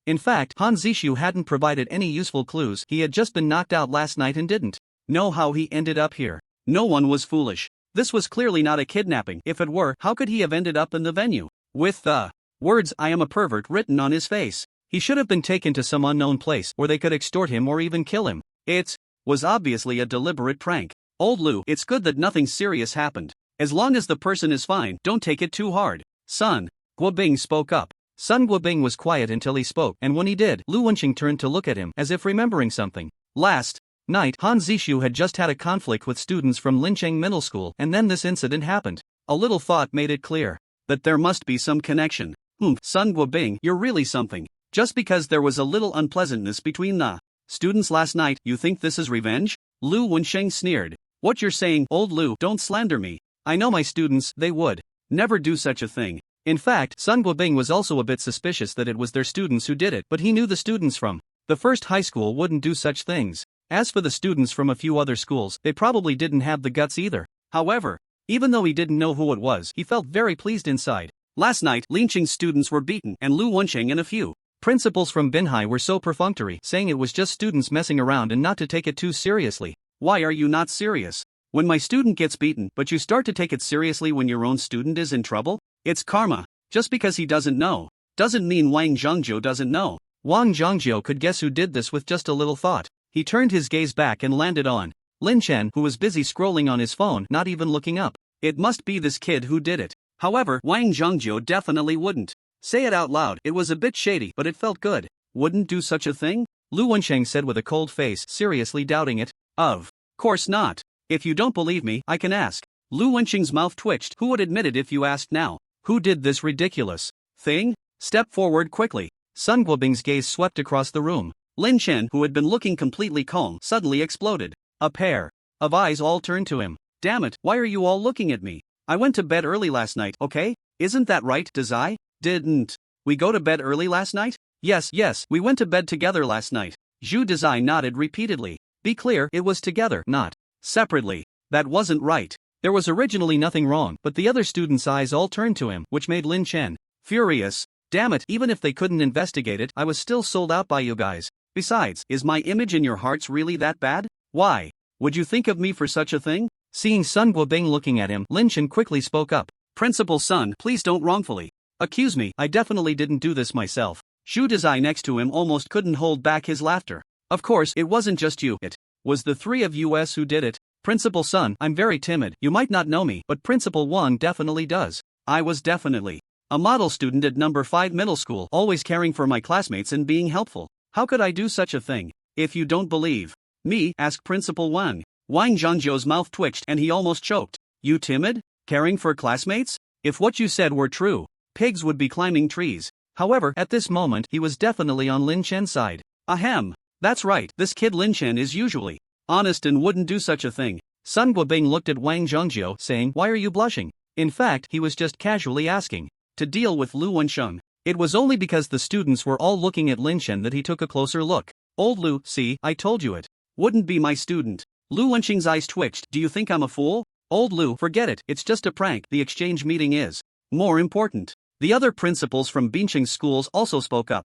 In fact, Han Zishu hadn't provided any useful clues. He had just been knocked out last night and didn't know how he ended up here. No one was foolish. This was clearly not a kidnapping. If it were, how could he have ended up in the venue with the words I am a pervert written on his face? He should have been taken to some unknown place where they could extort him or even kill him. It was obviously a deliberate prank. Old Lu, it's good that nothing serious happened. As long as the person is fine, don't take it too hard. Sun Guobing spoke up. Sun Guobing was quiet until he spoke, and when he did, Lu Wensheng turned to look at him, as if remembering something. Last night, Han Zishu had just had a conflict with students from Lincheng Middle School, and then this incident happened. A little thought made it clear that there must be some connection. Sun Guobing, you're really something. Just because there was a little unpleasantness between the students last night, you think this is revenge? Lu Wensheng sneered. What you're saying, old Lu, don't slander me. I know my students, they would never do such a thing. In fact, Sun Guobing was also a bit suspicious that it was their students who did it, but he knew the students from the first high school wouldn't do such things. As for the students from a few other schools, they probably didn't have the guts either. However, even though he didn't know who it was, he felt very pleased inside. Last night, Lynch's students were beaten, and Lu Wensheng and a few principals from Binhai were so perfunctory, saying it was just students messing around and not to take it too seriously. Why are you not serious? When my student gets beaten, but you start to take it seriously when your own student is in trouble? It's karma. Just because he doesn't know doesn't mean Wang Zhongjiu doesn't know. Wang Zhongjiu could guess who did this with just a little thought. He turned his gaze back and landed on Lin Chen, who was busy scrolling on his phone, not even looking up. It must be this kid who did it. However, Wang Zhongjiu definitely wouldn't say it out loud. It was a bit shady, but it felt good. Wouldn't do such a thing? Lu Wensheng said with a cold face, seriously doubting it. Of course not. If you don't believe me, I can ask. Lu Wensheng's mouth twitched. Who would admit it if you asked now? Who did this ridiculous thing? Step forward quickly. Sun Guobing's gaze swept across the room. Lin Chen, who had been looking completely calm, suddenly exploded. A pair of eyes all turned to him. Damn it, why are you all looking at me? I went to bed early last night, okay? Isn't that right, Dazai? Didn't we go to bed early last night? Yes, we went to bed together last night. Zhu Dazai nodded repeatedly. Be clear, it was together, not separately. That wasn't right. There was originally nothing wrong, but the other students' eyes all turned to him, which made Lin Chen furious. Damn it, even if they couldn't investigate it, I was still sold out by you guys. Besides, is my image in your hearts really that bad? Why would you think of me for such a thing? Seeing Sun Guobing looking at him, Lin Chen quickly spoke up. Principal Sun, please don't wrongfully accuse me. I definitely didn't do this myself. Zhu Dazai next to him almost couldn't hold back his laughter. Of course, it wasn't just you. It was the three of us who did it. Principal Sun, I'm very timid. You might not know me, but Principal Wang definitely does. I was definitely a model student at number 5 middle school, always caring for my classmates and being helpful. How could I do such a thing? If you don't believe me, ask Principal Wang. Wang Zhongjiu's mouth twitched and he almost choked. You timid? Caring for classmates? If what you said were true, pigs would be climbing trees. However, at this moment he was definitely on Lin Chen's side. Ahem. That's right, this kid Lin Chen is usually honest and wouldn't do such a thing. Sun Guobing looked at Wang Zhongjiu, saying, why are you blushing? In fact, he was just casually asking to deal with Lu Wensheng. It was only because the students were all looking at Lin Chen that he took a closer look. Old Lu, see, I told you it wouldn't be my student. Lu Wensheng's eyes twitched. Do you think I'm a fool? Old Lu, forget it, it's just a prank. The exchange meeting is more important. The other principals from Bincheng's schools also spoke up.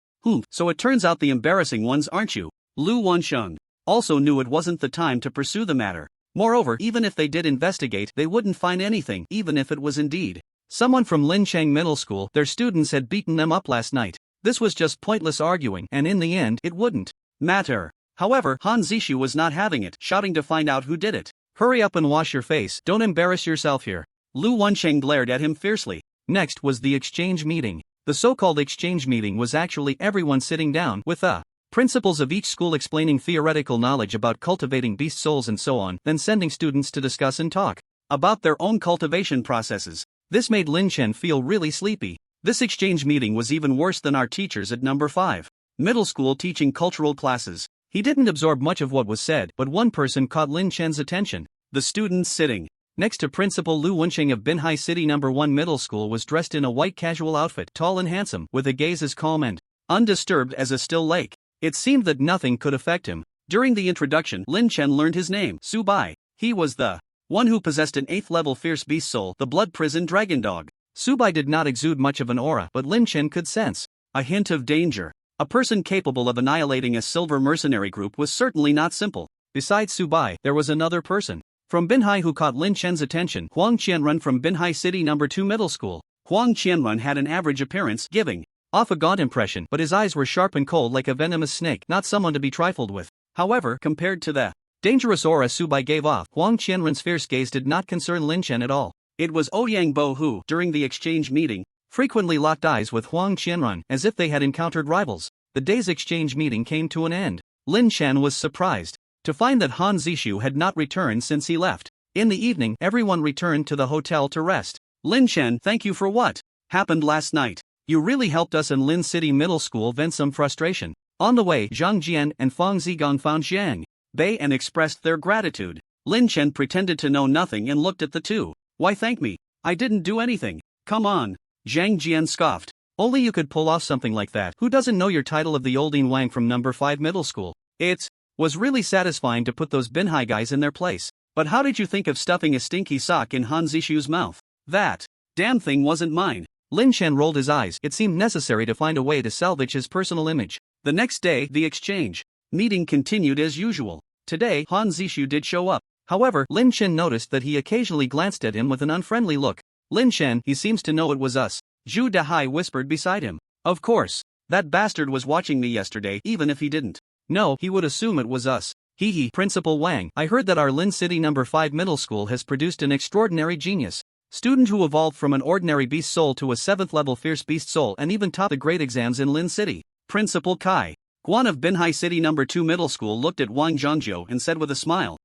So it turns out the embarrassing ones aren't you? Lu Wensheng also knew it wasn't the time to pursue the matter. Moreover, even if they did investigate, they wouldn't find anything, even if it was indeed someone from Lincheng Middle School. Their students had beaten them up last night. This was just pointless arguing, and in the end, it wouldn't matter. However, Han Zishu was not having it, shouting to find out who did it. Hurry up and wash your face, don't embarrass yourself here. Lu Wensheng glared at him fiercely. Next was the exchange meeting. The so-called exchange meeting was actually everyone sitting down, with the principals of each school explaining theoretical knowledge about cultivating beast souls and so on, then sending students to discuss and talk about their own cultivation processes. This made Lin Chen feel really sleepy. This exchange meeting was even worse than our teachers at number 5 middle school teaching cultural classes. He didn't absorb much of what was said, but one person caught Lin Chen's attention. The student sitting next to Principal Lu Wensheng of Binhai City number 1 middle school was dressed in a white casual outfit, tall and handsome, with a gaze as calm and undisturbed as a still lake. It seemed that nothing could affect him. During the introduction, Lin Chen learned his name, Su Bai. He was the one who possessed an 8th level fierce beast soul, the blood prison dragon dog. Su Bai did not exude much of an aura, but Lin Chen could sense a hint of danger. A person capable of annihilating a silver mercenary group was certainly not simple. Besides Su Bai, there was another person from Binhai who caught Lin Chen's attention, Huang Qianrun from Binhai City number 2 middle school. Huang Qianrun had an average appearance, giving off a gaunt impression, but his eyes were sharp and cold like a venomous snake, not someone to be trifled with. However, compared to the dangerous aura Su Bai gave off, Huang Qianrun's fierce gaze did not concern Lin Chen at all. It was Ouyang Bo who, during the exchange meeting, frequently locked eyes with Huang Qianrun, as if they had encountered rivals. The day's exchange meeting came to an end. Lin Chen was surprised to find that Han Zishu had not returned since he left. In the evening, everyone returned to the hotel to rest. Lin Chen, thank you for what happened last night. You really helped us in Lin City Middle School vent some frustration. On the way, Zhang Jian and Fang Zigong found Jiang Bei and expressed their gratitude. Lin Chen pretended to know nothing and looked at the two. Why thank me? I didn't do anything. Come on. Zhang Jian scoffed. Only you could pull off something like that. Who doesn't know your title of the Olding Wang from number 5 middle school? It was really satisfying to put those Binhai guys in their place. But how did you think of stuffing a stinky sock in Han Zishu's mouth? That damn thing wasn't mine. Lin Chen rolled his eyes. It seemed necessary to find a way to salvage his personal image. The next day, the exchange meeting continued as usual. Today, Han Zishu did show up. However, Lin Chen noticed that he occasionally glanced at him with an unfriendly look. Lin Chen, he seems to know it was us. Zhu Dahai whispered beside him. Of course. That bastard was watching me yesterday, even if he didn't. No, he would assume it was us. Hee Principal Wang, I heard that our Lin City number 5 middle school has produced an extraordinary genius. Student who evolved from an ordinary beast soul to a 7th level fierce beast soul and even topped the grade exams in Lin City. Principal Kai Guan of Binhai City number 2 middle school looked at Wang Zhangjiu and said with a smile.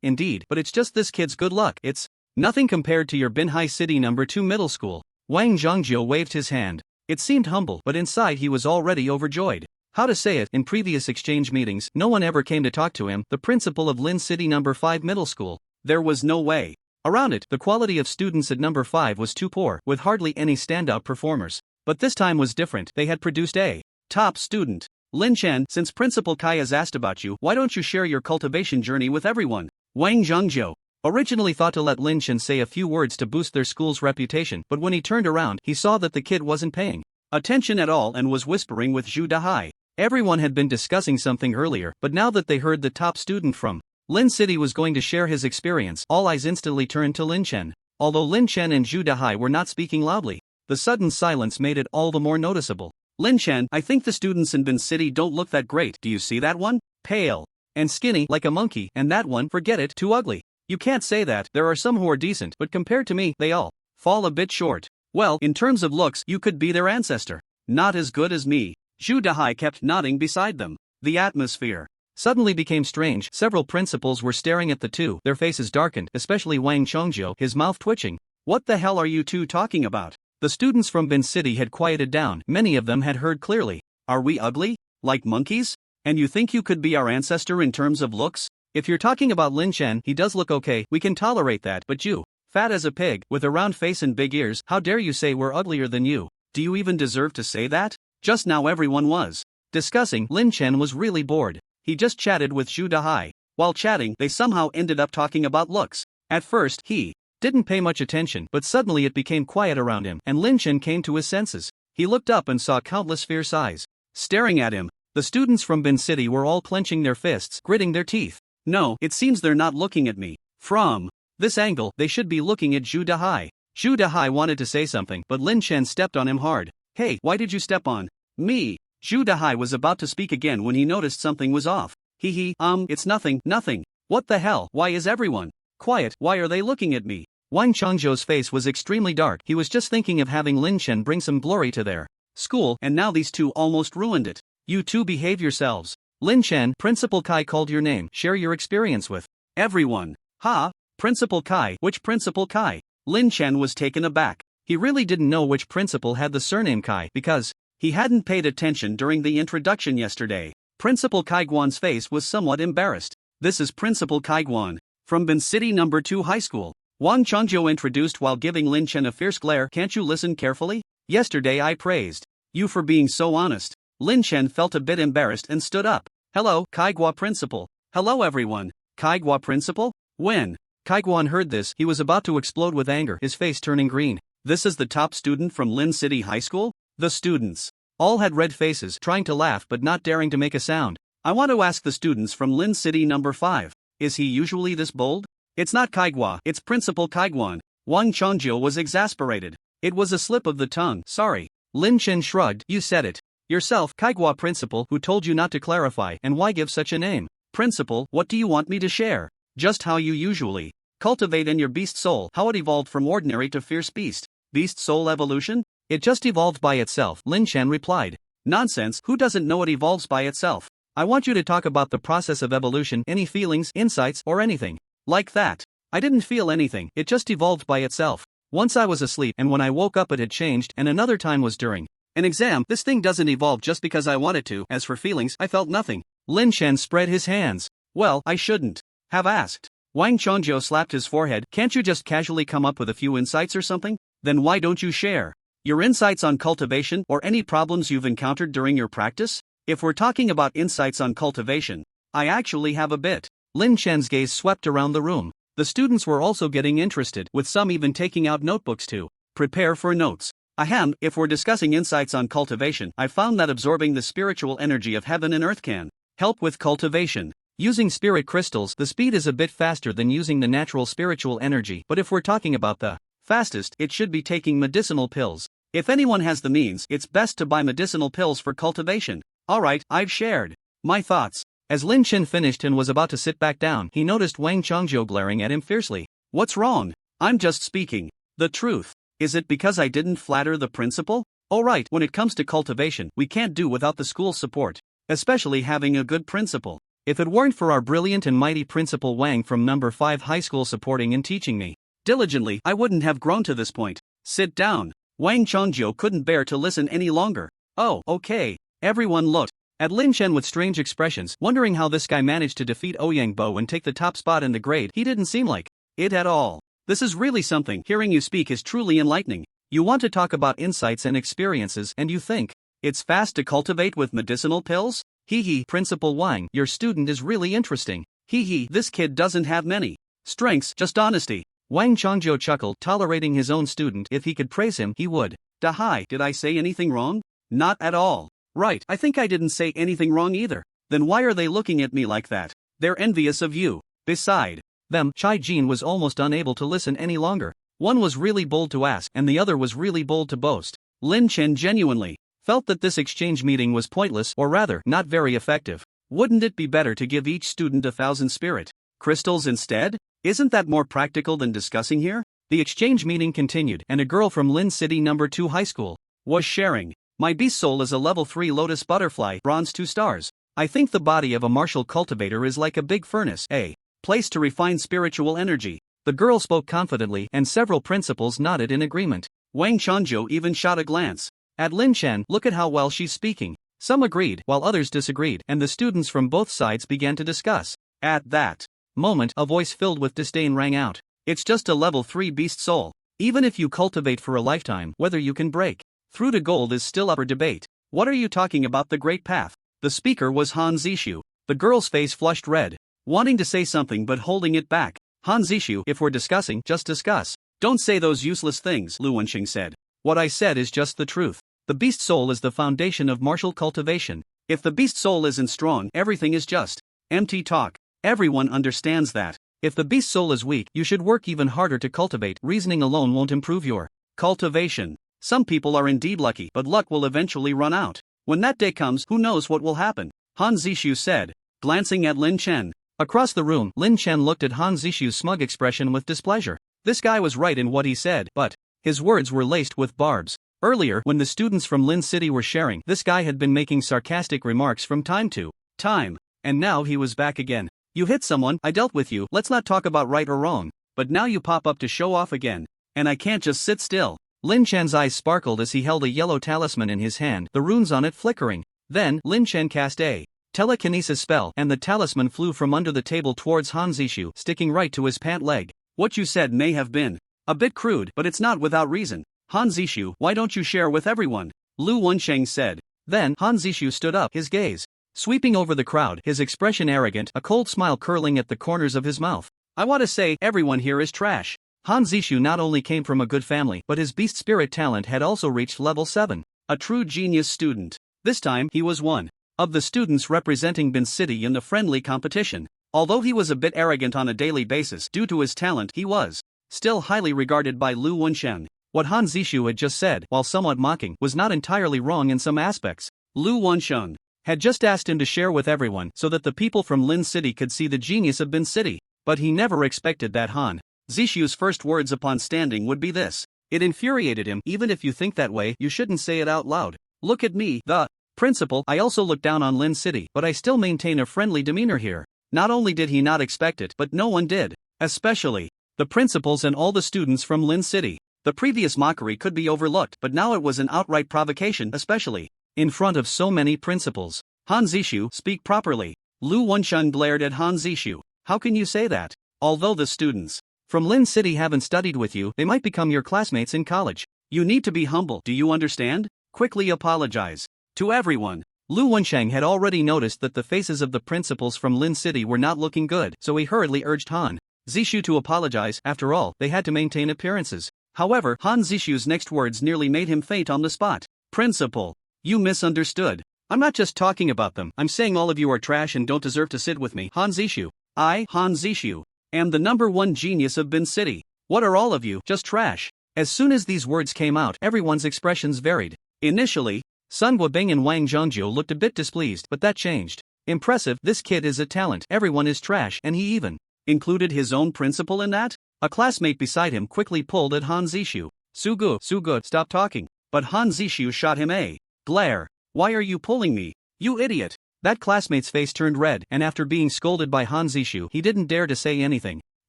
Indeed, but it's just this kid's good luck. It's nothing compared to your Binhai City number 2 middle school. Wang Zhangjiu waved his hand. It seemed humble, but inside he was already overjoyed. How to say it, in previous exchange meetings, no one ever came to talk to him, the principal of Lin City number 5 middle school. There was no way around it. The quality of students at number 5 was too poor, with hardly any standout performers. But this time was different. They had produced a top student. Lin Chen, since Principal Kai has asked about you, why don't you share your cultivation journey with everyone? Wang Zhangjiu originally thought to let Lin Chen say a few words to boost their school's reputation, but when he turned around, he saw that the kid wasn't paying attention at all and was whispering with Zhu Dahai. Everyone had been discussing something earlier, but now that they heard the top student from Lin City was going to share his experience, all eyes instantly turned to Lin Chen. Although Lin Chen and Zhu Dahai were not speaking loudly, the sudden silence made it all the more noticeable. Lin Chen, I think the students in Bin City don't look that great. Do you see that one? Pale and skinny like a monkey, and that one, forget it, too ugly. You can't say that. There are some who are decent, but compared to me, they all fall a bit short. Well, in terms of looks, you could be their ancestor. Not as good as me. Zhu Dahai kept nodding beside them. The atmosphere suddenly became strange. Several principals were staring at the two, their faces darkened, especially Wang Chongjiu, his mouth twitching. What the hell are you two talking about? The students from Bin City had quieted down. Many of them had heard clearly. Are we ugly? Like monkeys? And you think you could be our ancestor in terms of looks? If you're talking about Lin Chen, he does look okay, we can tolerate that, but you, fat as a pig, with a round face and big ears, how dare you say we're uglier than you? Do you even deserve to say that? Just now everyone was discussing. Lin Chen was really bored. He just chatted with Zhu Dahai. While chatting, they somehow ended up talking about looks. At first, he didn't pay much attention, but suddenly it became quiet around him, and Lin Chen came to his senses. He looked up and saw countless fierce eyes staring at him. The students from Bin City were all clenching their fists, gritting their teeth. No, it seems they're not looking at me. From this angle, they should be looking at Zhu Dahai. Zhu Dahai wanted to say something, but Lin Chen stepped on him hard. Hey, why did you step on me? Zhu Dahai was about to speak again when he noticed something was off. It's nothing. What the hell? Why is everyone quiet? Why are they looking at me? Wang Changzhou's face was extremely dark. He was just thinking of having Lin Chen bring some glory to their school, and now these two almost ruined it. You two behave yourselves. Lin Chen, Principal Kai called your name. Share your experience with everyone. Ha? Principal Kai? Which Principal Kai? Lin Chen was taken aback. He really didn't know which principal had the surname Kai because he hadn't paid attention during the introduction yesterday. Principal Kai Guan's face was somewhat embarrassed. This is Principal Kai Guan from Bin City number 2 High School. Wang Chongjiu introduced while giving Lin Chen a fierce glare. Can't you listen carefully? Yesterday I praised you for being so honest. Lin Chen felt a bit embarrassed and stood up. Hello, Kai Gua Principal. Hello everyone. Kai Gua Principal? When Kai Guan heard this, he was about to explode with anger, his face turning green. This is the top student from Lin City High School? The students all had red faces, trying to laugh but not daring to make a sound. I want to ask the students from Lin City number 5. Is he usually this bold? It's not Kai Gua, it's Principal Kai Guan. Wang Chongjiu was exasperated. It was a slip of the tongue. Sorry. Lin Chen shrugged. You said it yourself, Kai Gua Principal. Who told you not to clarify, and why give such a name? Principal, what do you want me to share? Just how you usually cultivate in your beast soul, how it evolved from ordinary to fierce beast. Beast soul evolution? It just evolved by itself, Lin Chen replied. Nonsense, who doesn't know it evolves by itself? I want you to talk about the process of evolution, any feelings, insights, or anything like that. I didn't feel anything, it just evolved by itself. Once I was asleep and when I woke up it had changed and another time was during an exam. This thing doesn't evolve just because I wanted to. As for feelings, I felt nothing. Lin Chen spread his hands. Well, I shouldn't have asked. Wang Chongzhou slapped his forehead. Can't you just casually come up with a few insights or something? Then why don't you share your insights on cultivation or any problems you've encountered during your practice? If we're talking about insights on cultivation, I actually have a bit. Lin Chen's gaze swept around the room. The students were also getting interested, with some even taking out notebooks to prepare for notes. Ahem, if we're discussing insights on cultivation, I found that absorbing the spiritual energy of heaven and earth can help with cultivation. Using spirit crystals, the speed is a bit faster than using the natural spiritual energy, but if we're talking about the fastest, it should be taking medicinal pills. If anyone has the means, it's best to buy medicinal pills for cultivation. Alright, I've shared my thoughts. As Lin Chen finished and was about to sit back down, he noticed Wang Chongzhou glaring at him fiercely. What's wrong? I'm just speaking the truth. Is it because I didn't flatter the principal? Alright, when it comes to cultivation, we can't do without the school's support, especially having a good principal. If it weren't for our brilliant and mighty Principal Wang from number 5 high school supporting and teaching me diligently, I wouldn't have grown to this point. Sit down. Wang Chongzhou couldn't bear to listen any longer. Oh, okay. Everyone looked at Lin Chen with strange expressions, wondering how this guy managed to defeat Ouyang Bo and take the top spot in the grade. He didn't seem like it at all. This is really something. Hearing you speak is truly enlightening. You want to talk about insights and experiences and you think it's fast to cultivate with medicinal pills? Hee, Principal Wang, your student is really interesting. Hee, this kid doesn't have many strengths, just honesty. Wang Chongzhou chuckled, tolerating his own student. If he could praise him, he would. Dahai, did I say anything wrong? Not at all. Right, I think I didn't say anything wrong either. Then why are they looking at me like that? They're envious of you. Beside them, Chai Jin was almost unable to listen any longer. One was really bold to ask, and the other was really bold to boast. Lin Chen genuinely felt that this exchange meeting was pointless, or rather, not very effective. Wouldn't it be better to give each student 1,000 spirit crystals instead? Isn't that more practical than discussing here? The exchange meeting continued, and a girl from Lin City number 2 high school was sharing. My beast soul is a level 3 lotus butterfly, bronze 2 stars. I think the body of a martial cultivator is like a big furnace, a place to refine spiritual energy. The girl spoke confidently, and several principals nodded in agreement. Wang Chongzhou even shot a glance at Lin Chen. Look at how well she's speaking. Some agreed, while others disagreed, and the students from both sides began to discuss. At that moment, a voice filled with disdain rang out. It's just a level 3 beast soul. Even if you cultivate for a lifetime, whether you can break through to gold is still up for debate. What are you talking about, the great path? The speaker was Han Zishu. The girl's face flushed red, wanting to say something but holding it back. Han Zishu, if we're discussing, just discuss. Don't say those useless things, Lu Wenxing said. What I said is just the truth. The beast soul is the foundation of martial cultivation. If the beast soul isn't strong, everything is just empty talk. Everyone understands that. If the beast soul is weak, you should work even harder to cultivate. Reasoning alone won't improve your cultivation. Some people are indeed lucky, but luck will eventually run out. When that day comes, who knows what will happen? Han Zishu said, glancing at Lin Chen. Across the room, Lin Chen looked at Han Zishu's smug expression with displeasure. This guy was right in what he said, but his words were laced with barbs. Earlier, when the students from Lin City were sharing, this guy had been making sarcastic remarks from time to time, and now he was back again. You hit someone, I dealt with you, let's not talk about right or wrong, but now you pop up to show off again, and I can't just sit still. Lin Chen's eyes sparkled as he held a yellow talisman in his hand, the runes on it flickering. Then, Lin Chen cast a telekinesis spell, and the talisman flew from under the table towards Han Zishu, sticking right to his pant leg. What you said may have been a bit crude, but it's not without reason. Han Zishu, why don't you share with everyone? Lu Wensheng said. Then, Han Zishu stood up, his gaze sweeping over the crowd, his expression arrogant, a cold smile curling at the corners of his mouth. I want to say, everyone here is trash. Han Zishu not only came from a good family, but his beast spirit talent had also reached level 7. A true genius student. This time, he was one of the students representing Bin City in the friendly competition. Although he was a bit arrogant on a daily basis due to his talent, he was still highly regarded by Lu Wensheng. What Han Zishu had just said, while somewhat mocking, was not entirely wrong in some aspects. Lu Wensheng had just asked him to share with everyone so that the people from Lin City could see the genius of Bin City. But he never expected that Han Zishu's first words upon standing would be this. It infuriated him. Even if you think that way, you shouldn't say it out loud. Look at me, the principal. I also look down on Lin City, but I still maintain a friendly demeanor here. Not only did he not expect it, but no one did. Especially the principals and all the students from Lin City. The previous mockery could be overlooked, but now it was an outright provocation, especially in front of so many principals. Han Zishu, speak properly. Lu Wensheng glared at Han Zishu. How can you say that? Although the students from Lin City haven't studied with you, they might become your classmates in college. You need to be humble, do you understand? Quickly apologize to everyone. Lu Wensheng had already noticed that the faces of the principals from Lin City were not looking good, so he hurriedly urged Han Zishu to apologize. After all, they had to maintain appearances. However, Han Zishu's next words nearly made him faint on the spot. Principal, you misunderstood. I'm not just talking about them, I'm saying all of you are trash and don't deserve to sit with me. Han Zishu. I, Han Zishu, am the #1 genius of Bin City. What are all of you, just trash? As soon as these words came out, everyone's expressions varied. Initially, Sun Guobing and Wang Zhongjiu looked a bit displeased, but that changed. Impressive, this kid is a talent, everyone is trash, and he even included his own principal in that? A classmate beside him quickly pulled at Han Zishu. Sugu, stop talking. But Han Zishu shot him a glare. Why are you pulling me? You idiot. That classmate's face turned red, and after being scolded by Han Zishu, he didn't dare to say anything.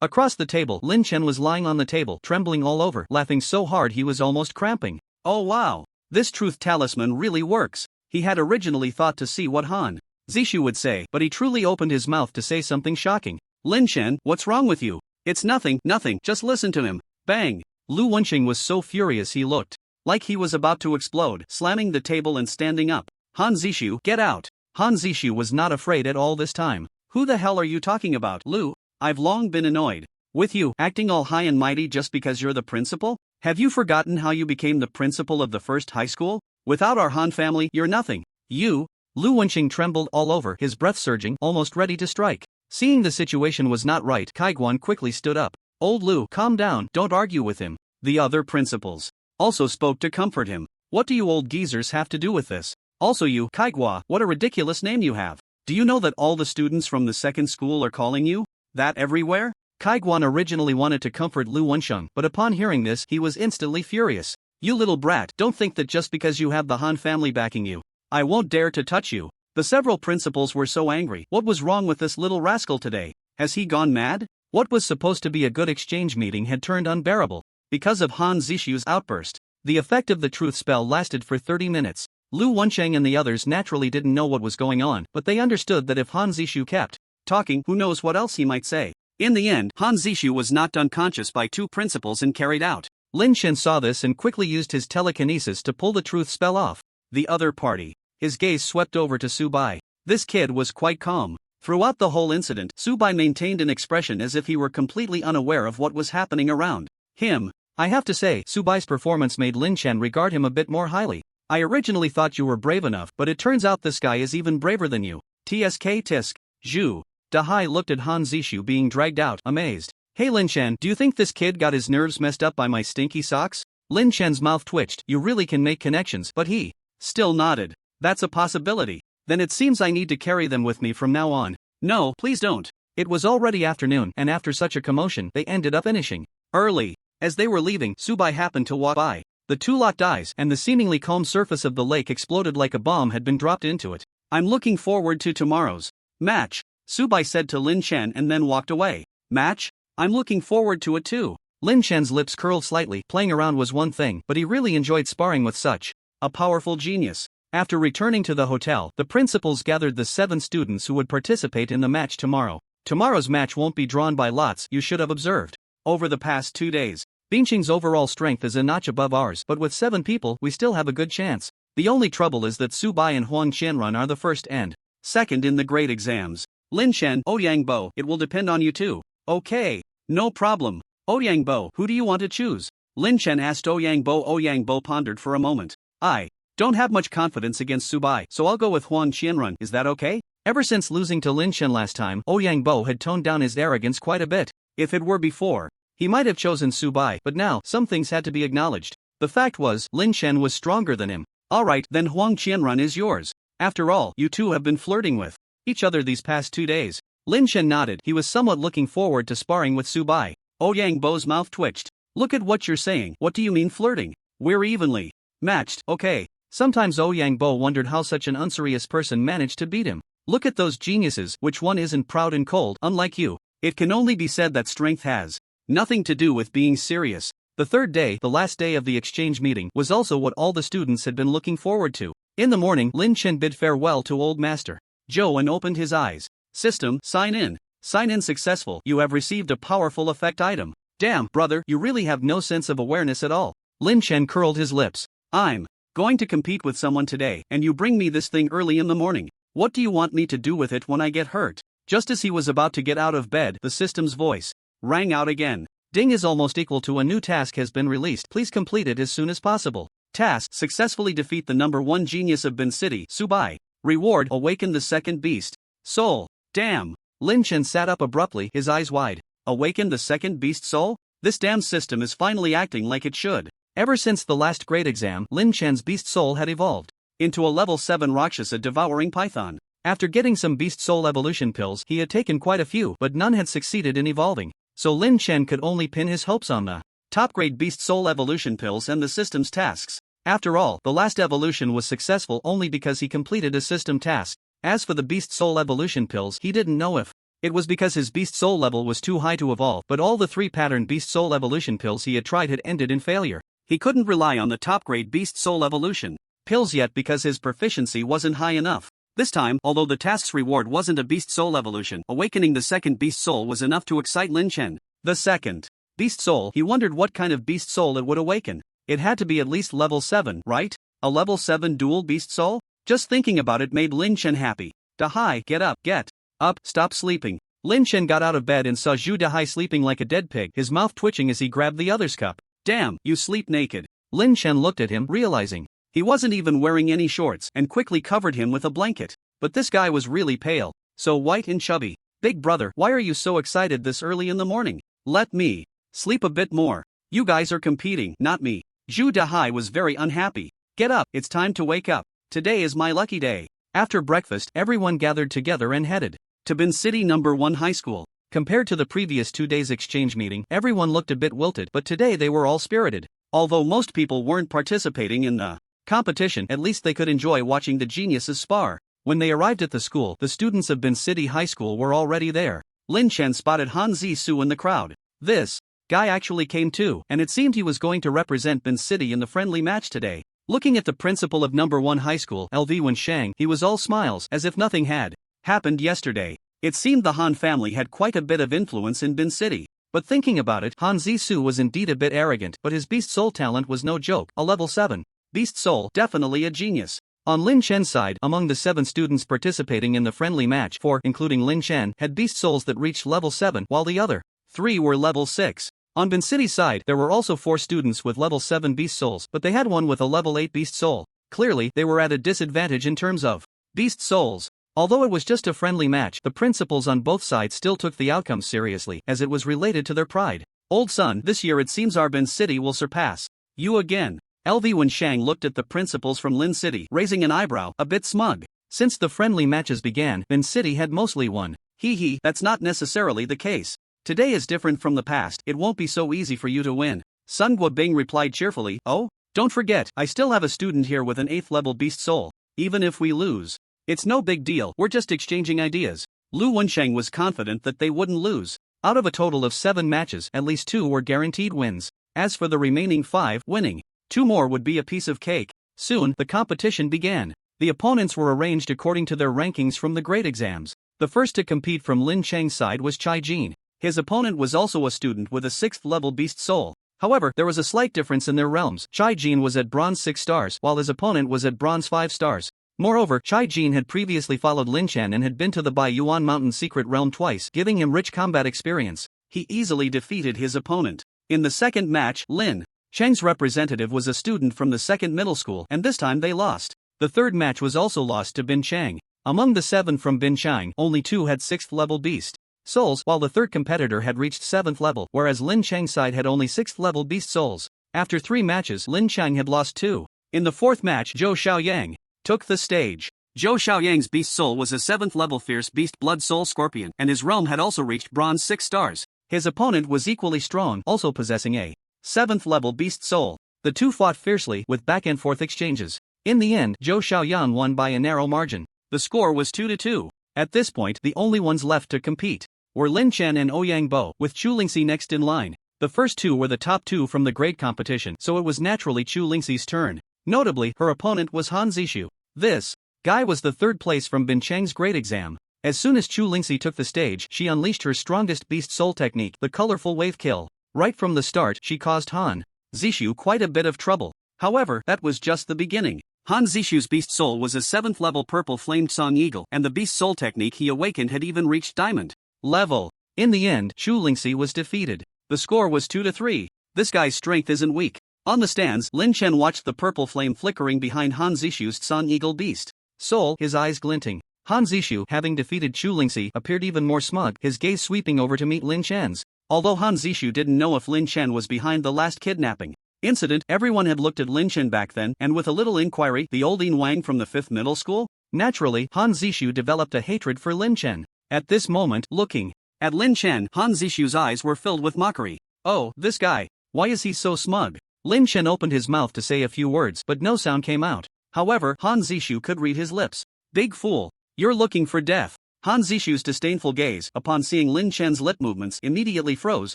Across the table, Lin Chen was lying on the table, trembling all over, laughing so hard he was almost cramping. Oh wow. This truth talisman really works. He had originally thought to see what Han Zishu would say, but he truly opened his mouth to say something shocking. Lin Chen, what's wrong with you? It's nothing, just listen to him. Bang! Lu Wensheng was so furious he looked like he was about to explode, slamming the table and standing up. Han Zishu, get out! Han Zishu was not afraid at all this time. Who the hell are you talking about, Lu? I've long been annoyed with you, acting all high and mighty just because you're the principal? Have you forgotten how you became the principal of the first high school? Without our Han family, you're nothing. You? Lu Wensheng trembled all over, his breath surging, almost ready to strike. Seeing the situation was not right, Kaiguan quickly stood up. Old Lu, calm down, don't argue with him. The other principals also spoke to comfort him. What do you old geezers have to do with this? Also you, Kaigua, what a ridiculous name you have. Do you know that all the students from the second school are calling you that everywhere? Kaiguan originally wanted to comfort Lu Wensheng, but upon hearing this, he was instantly furious. You little brat, don't think that just because you have the Han family backing you, I won't dare to touch you. The several principals were so angry. What was wrong with this little rascal today? Has he gone mad? What was supposed to be a good exchange meeting had turned unbearable because of Han Zishu's outburst. The effect of the truth spell lasted for 30 minutes. Lu Wensheng and the others naturally didn't know what was going on, but they understood that if Han Zishu kept talking, who knows what else he might say. In the end, Han Zishu was knocked unconscious by two principals and carried out. Lin Chen saw this and quickly used his telekinesis to pull the truth spell off. The other party. His gaze swept over to Subai. This kid was quite calm. Throughout the whole incident, Subai maintained an expression as if he were completely unaware of what was happening around him. I have to say, Subai's performance made Lin Chen regard him a bit more highly. I originally thought you were brave enough, but it turns out this guy is even braver than you. TSK tisk. Zhu. Dahai looked at Han Zishu being dragged out, amazed. Hey Lin Chen, do you think this kid got his nerves messed up by my stinky socks? Lin Chen's mouth twitched. You really can make connections, but he still nodded. That's a possibility. Then it seems I need to carry them with me from now on. No, please don't. It was already afternoon, and after such a commotion, they ended up finishing early. As they were leaving, Subai happened to walk by. The two locked eyes, and the seemingly calm surface of the lake exploded like a bomb had been dropped into it. I'm looking forward to tomorrow's match, Subai said to Lin Chen and then walked away. Match? I'm looking forward to it too. Lin Chen's lips curled slightly. Playing around was one thing, but he really enjoyed sparring with such a powerful genius. After returning to the hotel, the principals gathered the 7 students who would participate in the match tomorrow. Tomorrow's match won't be drawn by lots, you should have observed. Over the past 2 days, Binqing's overall strength is a notch above ours, but with 7 people, we still have a good chance. The only trouble is that Subai and Huang Qianrun are the first and second in the grade exams. Lin Chen, Ouyang Bo, it will depend on you too. Okay, no problem. Ouyang Bo, who do you want to choose? Lin Chen asked Ouyang Bo. Ouyang Bo pondered for a moment. I don't have much confidence against Subai, so I'll go with Huang Qianrun, is that okay? Ever since losing to Lin Chen last time, Ouyang Bo had toned down his arrogance quite a bit. If it were before, he might have chosen Subai, but now, some things had to be acknowledged. The fact was, Lin Chen was stronger than him. Alright, then Huang Qianrun is yours. After all, you two have been flirting with each other these past 2 days. Lin Chen nodded. He was somewhat looking forward to sparring with Subai. Ouyang Bo's mouth twitched. Look at what you're saying. What do you mean flirting? We're evenly matched, okay. Sometimes Ouyang Bo wondered how such an unserious person managed to beat him. Look at those geniuses, which one isn't proud and cold, unlike you. It can only be said that strength has nothing to do with being serious. The third day, the last day of the exchange meeting, was also what all the students had been looking forward to. In the morning, Lynch bid farewell to Old Master Joe and opened his eyes. System, sign in. Sign in successful. You have received a powerful effect item. Damn, brother, you really have no sense of awareness at all. Lin Chen curled his lips. I'm going to compete with someone today, and you bring me this thing early in the morning. What do you want me to do with it when I get hurt? Just as he was about to get out of bed, the system's voice rang out again. Ding is almost equal to a new task has been released. Please complete it as soon as possible. Task, successfully defeat the number 1 genius of Bin City, Subai. Reward, awaken the second beast soul. Damn. Lin Chen sat up abruptly, his eyes wide. Awaken the second beast soul? This damn system is finally acting like it should. Ever since the last grade exam, Lin Chen's beast soul had evolved into a level 7 Rakshasa devouring python. After getting some beast soul evolution pills, he had taken quite a few, but none had succeeded in evolving. So Lin Chen could only pin his hopes on the top-grade beast soul evolution pills and the system's tasks. After all, the last evolution was successful only because he completed a system task. As for the beast soul evolution pills, he didn't know if it was because his beast soul level was too high to evolve, but all the 3 pattern beast soul evolution pills he had tried had ended in failure. He couldn't rely on the top-grade beast soul evolution pills yet because his proficiency wasn't high enough. This time, although the task's reward wasn't a beast soul evolution, awakening the second beast soul was enough to excite Lin Chen. The second beast soul, he wondered what kind of beast soul it would awaken. It had to be at least level 7, right? A level 7 dual beast soul? Just thinking about it made Lin Chen happy. Dahai, get up, stop sleeping. Lin Chen got out of bed and saw Zhu Dahai sleeping like a dead pig, his mouth twitching as he grabbed the other's cup. Damn, you sleep naked. Lin Chen looked at him, realizing he wasn't even wearing any shorts, and quickly covered him with a blanket. But this guy was really pale, so white and chubby. Big brother, why are you so excited this early in the morning? Let me sleep a bit more. You guys are competing, not me. Zhu Dahai was very unhappy. Get up, it's time to wake up. Today is my lucky day. After breakfast, everyone gathered together and headed to Bin City number 1 high school. Compared to the previous 2 days exchange meeting, everyone looked a bit wilted, but today they were all spirited. Although most people weren't participating in the competition, at least they could enjoy watching the geniuses spar. When they arrived at the school, the students of Bin City High School were already there. Lin Chen spotted Han Zisu in the crowd. This guy actually came too, and it seemed he was going to represent Bin City in the friendly match today. Looking at the principal of number 1 high school, LV Wenshang, he was all smiles, as if nothing had happened yesterday. It seemed the Han family had quite a bit of influence in Bin City. But thinking about it, Han Zisu was indeed a bit arrogant, but his beast soul talent was no joke, a level 7. Beast soul, definitely a genius. On Lin Chen's side, among the 7 students participating in the friendly match, 4, including Lin Chen, had beast souls that reached level 7, while the other 3 were level 6. On Bin City's side, there were also 4 students with level 7 beast souls, but they had one with a level 8 beast soul. Clearly, they were at a disadvantage in terms of beast souls. Although it was just a friendly match, the principals on both sides still took the outcome seriously, as it was related to their pride. Old son, this year it seems our Bin City will surpass you again. LV Wenshang looked at the principals from Lin City, raising an eyebrow, a bit smug. Since the friendly matches began, Bin City had mostly won. Hee, that's not necessarily the case. Today is different from the past, it won't be so easy for you to win. Sun Guobing replied cheerfully, oh? Don't forget, I still have a student here with an 8th level beast soul. Even if we lose, it's no big deal, we're just exchanging ideas. Lu Wenshang was confident that they wouldn't lose. Out of a total of 7 matches, at least 2 were guaranteed wins. As for the remaining 5, winning 2 more would be a piece of cake. Soon, the competition began. The opponents were arranged according to their rankings from the grade exams. The first to compete from Lin Cheng's side was Chai Jin. His opponent was also a student with a 6th level beast soul. However, there was a slight difference in their realms. Chai Jin was at bronze 6 stars, while his opponent was at bronze 5 stars. Moreover, Chai Jin had previously followed Lin Chen and had been to the Bai Yuan Mountain secret realm twice, giving him rich combat experience. He easily defeated his opponent. In the second match, Lin Cheng's representative was a student from the 2nd middle school, and this time they lost. The third match was also lost to Bin Chang. Among the 7 from Bin Chang, only 2 had 6th level beast souls, while the third competitor had reached 7th level, whereas Lin Cheng's side had only 6th level beast souls. After 3 matches, Lin Cheng had lost 2. In the 4th match, Zhou Xiaoyang took the stage. Zhou Xiaoyang's beast soul was a 7th level fierce beast blood soul scorpion, and his realm had also reached bronze 6 stars. His opponent was equally strong, also possessing a 7th level beast soul. The two fought fiercely, with back and forth exchanges. In the end, Zhou Xiaoyang won by a narrow margin. The score was 2-2. At this point, the only ones left to compete were Lin Chen and Ouyang Bo, with Chu Lingxi next in line. The first two were the top two from the grade competition, so it was naturally Chu Lingxi's turn. Notably, her opponent was Han Zishu. This guy was the third place from Bin Cheng's grade exam. As soon as Chu Lingxi took the stage, she unleashed her strongest beast soul technique, the colorful wave kill. Right from the start, she caused Han Zishu quite a bit of trouble. However, that was just the beginning. Han Zishu's beast soul was a 7th level purple flamed song eagle, and the beast soul technique he awakened had even reached diamond level. In the end, Chu Lingxi was defeated. The score was 2-3. This guy's strength isn't weak. On the stands, Lin Chen watched the purple flame flickering behind Han Zishu's Song Eagle beast soul, his eyes glinting. Han Zishu, having defeated Chu Lingxi, appeared even more smug, his gaze sweeping over to meet Lin Chen's. Although Han Zishu didn't know if Lin Chen was behind the last kidnapping incident, everyone had looked at Lin Chen back then, and with a little inquiry, the old Yin Wang from the 5th middle school? Naturally, Han Zishu developed a hatred for Lin Chen. At this moment, looking at Lin Chen, Han Zishu's eyes were filled with mockery. Oh, this guy. Why is he so smug? Lin Chen opened his mouth to say a few words, but no sound came out. However, Han Zishu could read his lips. Big fool. You're looking for death. Han Zishu's disdainful gaze, upon seeing Lin Chen's lip movements, immediately froze,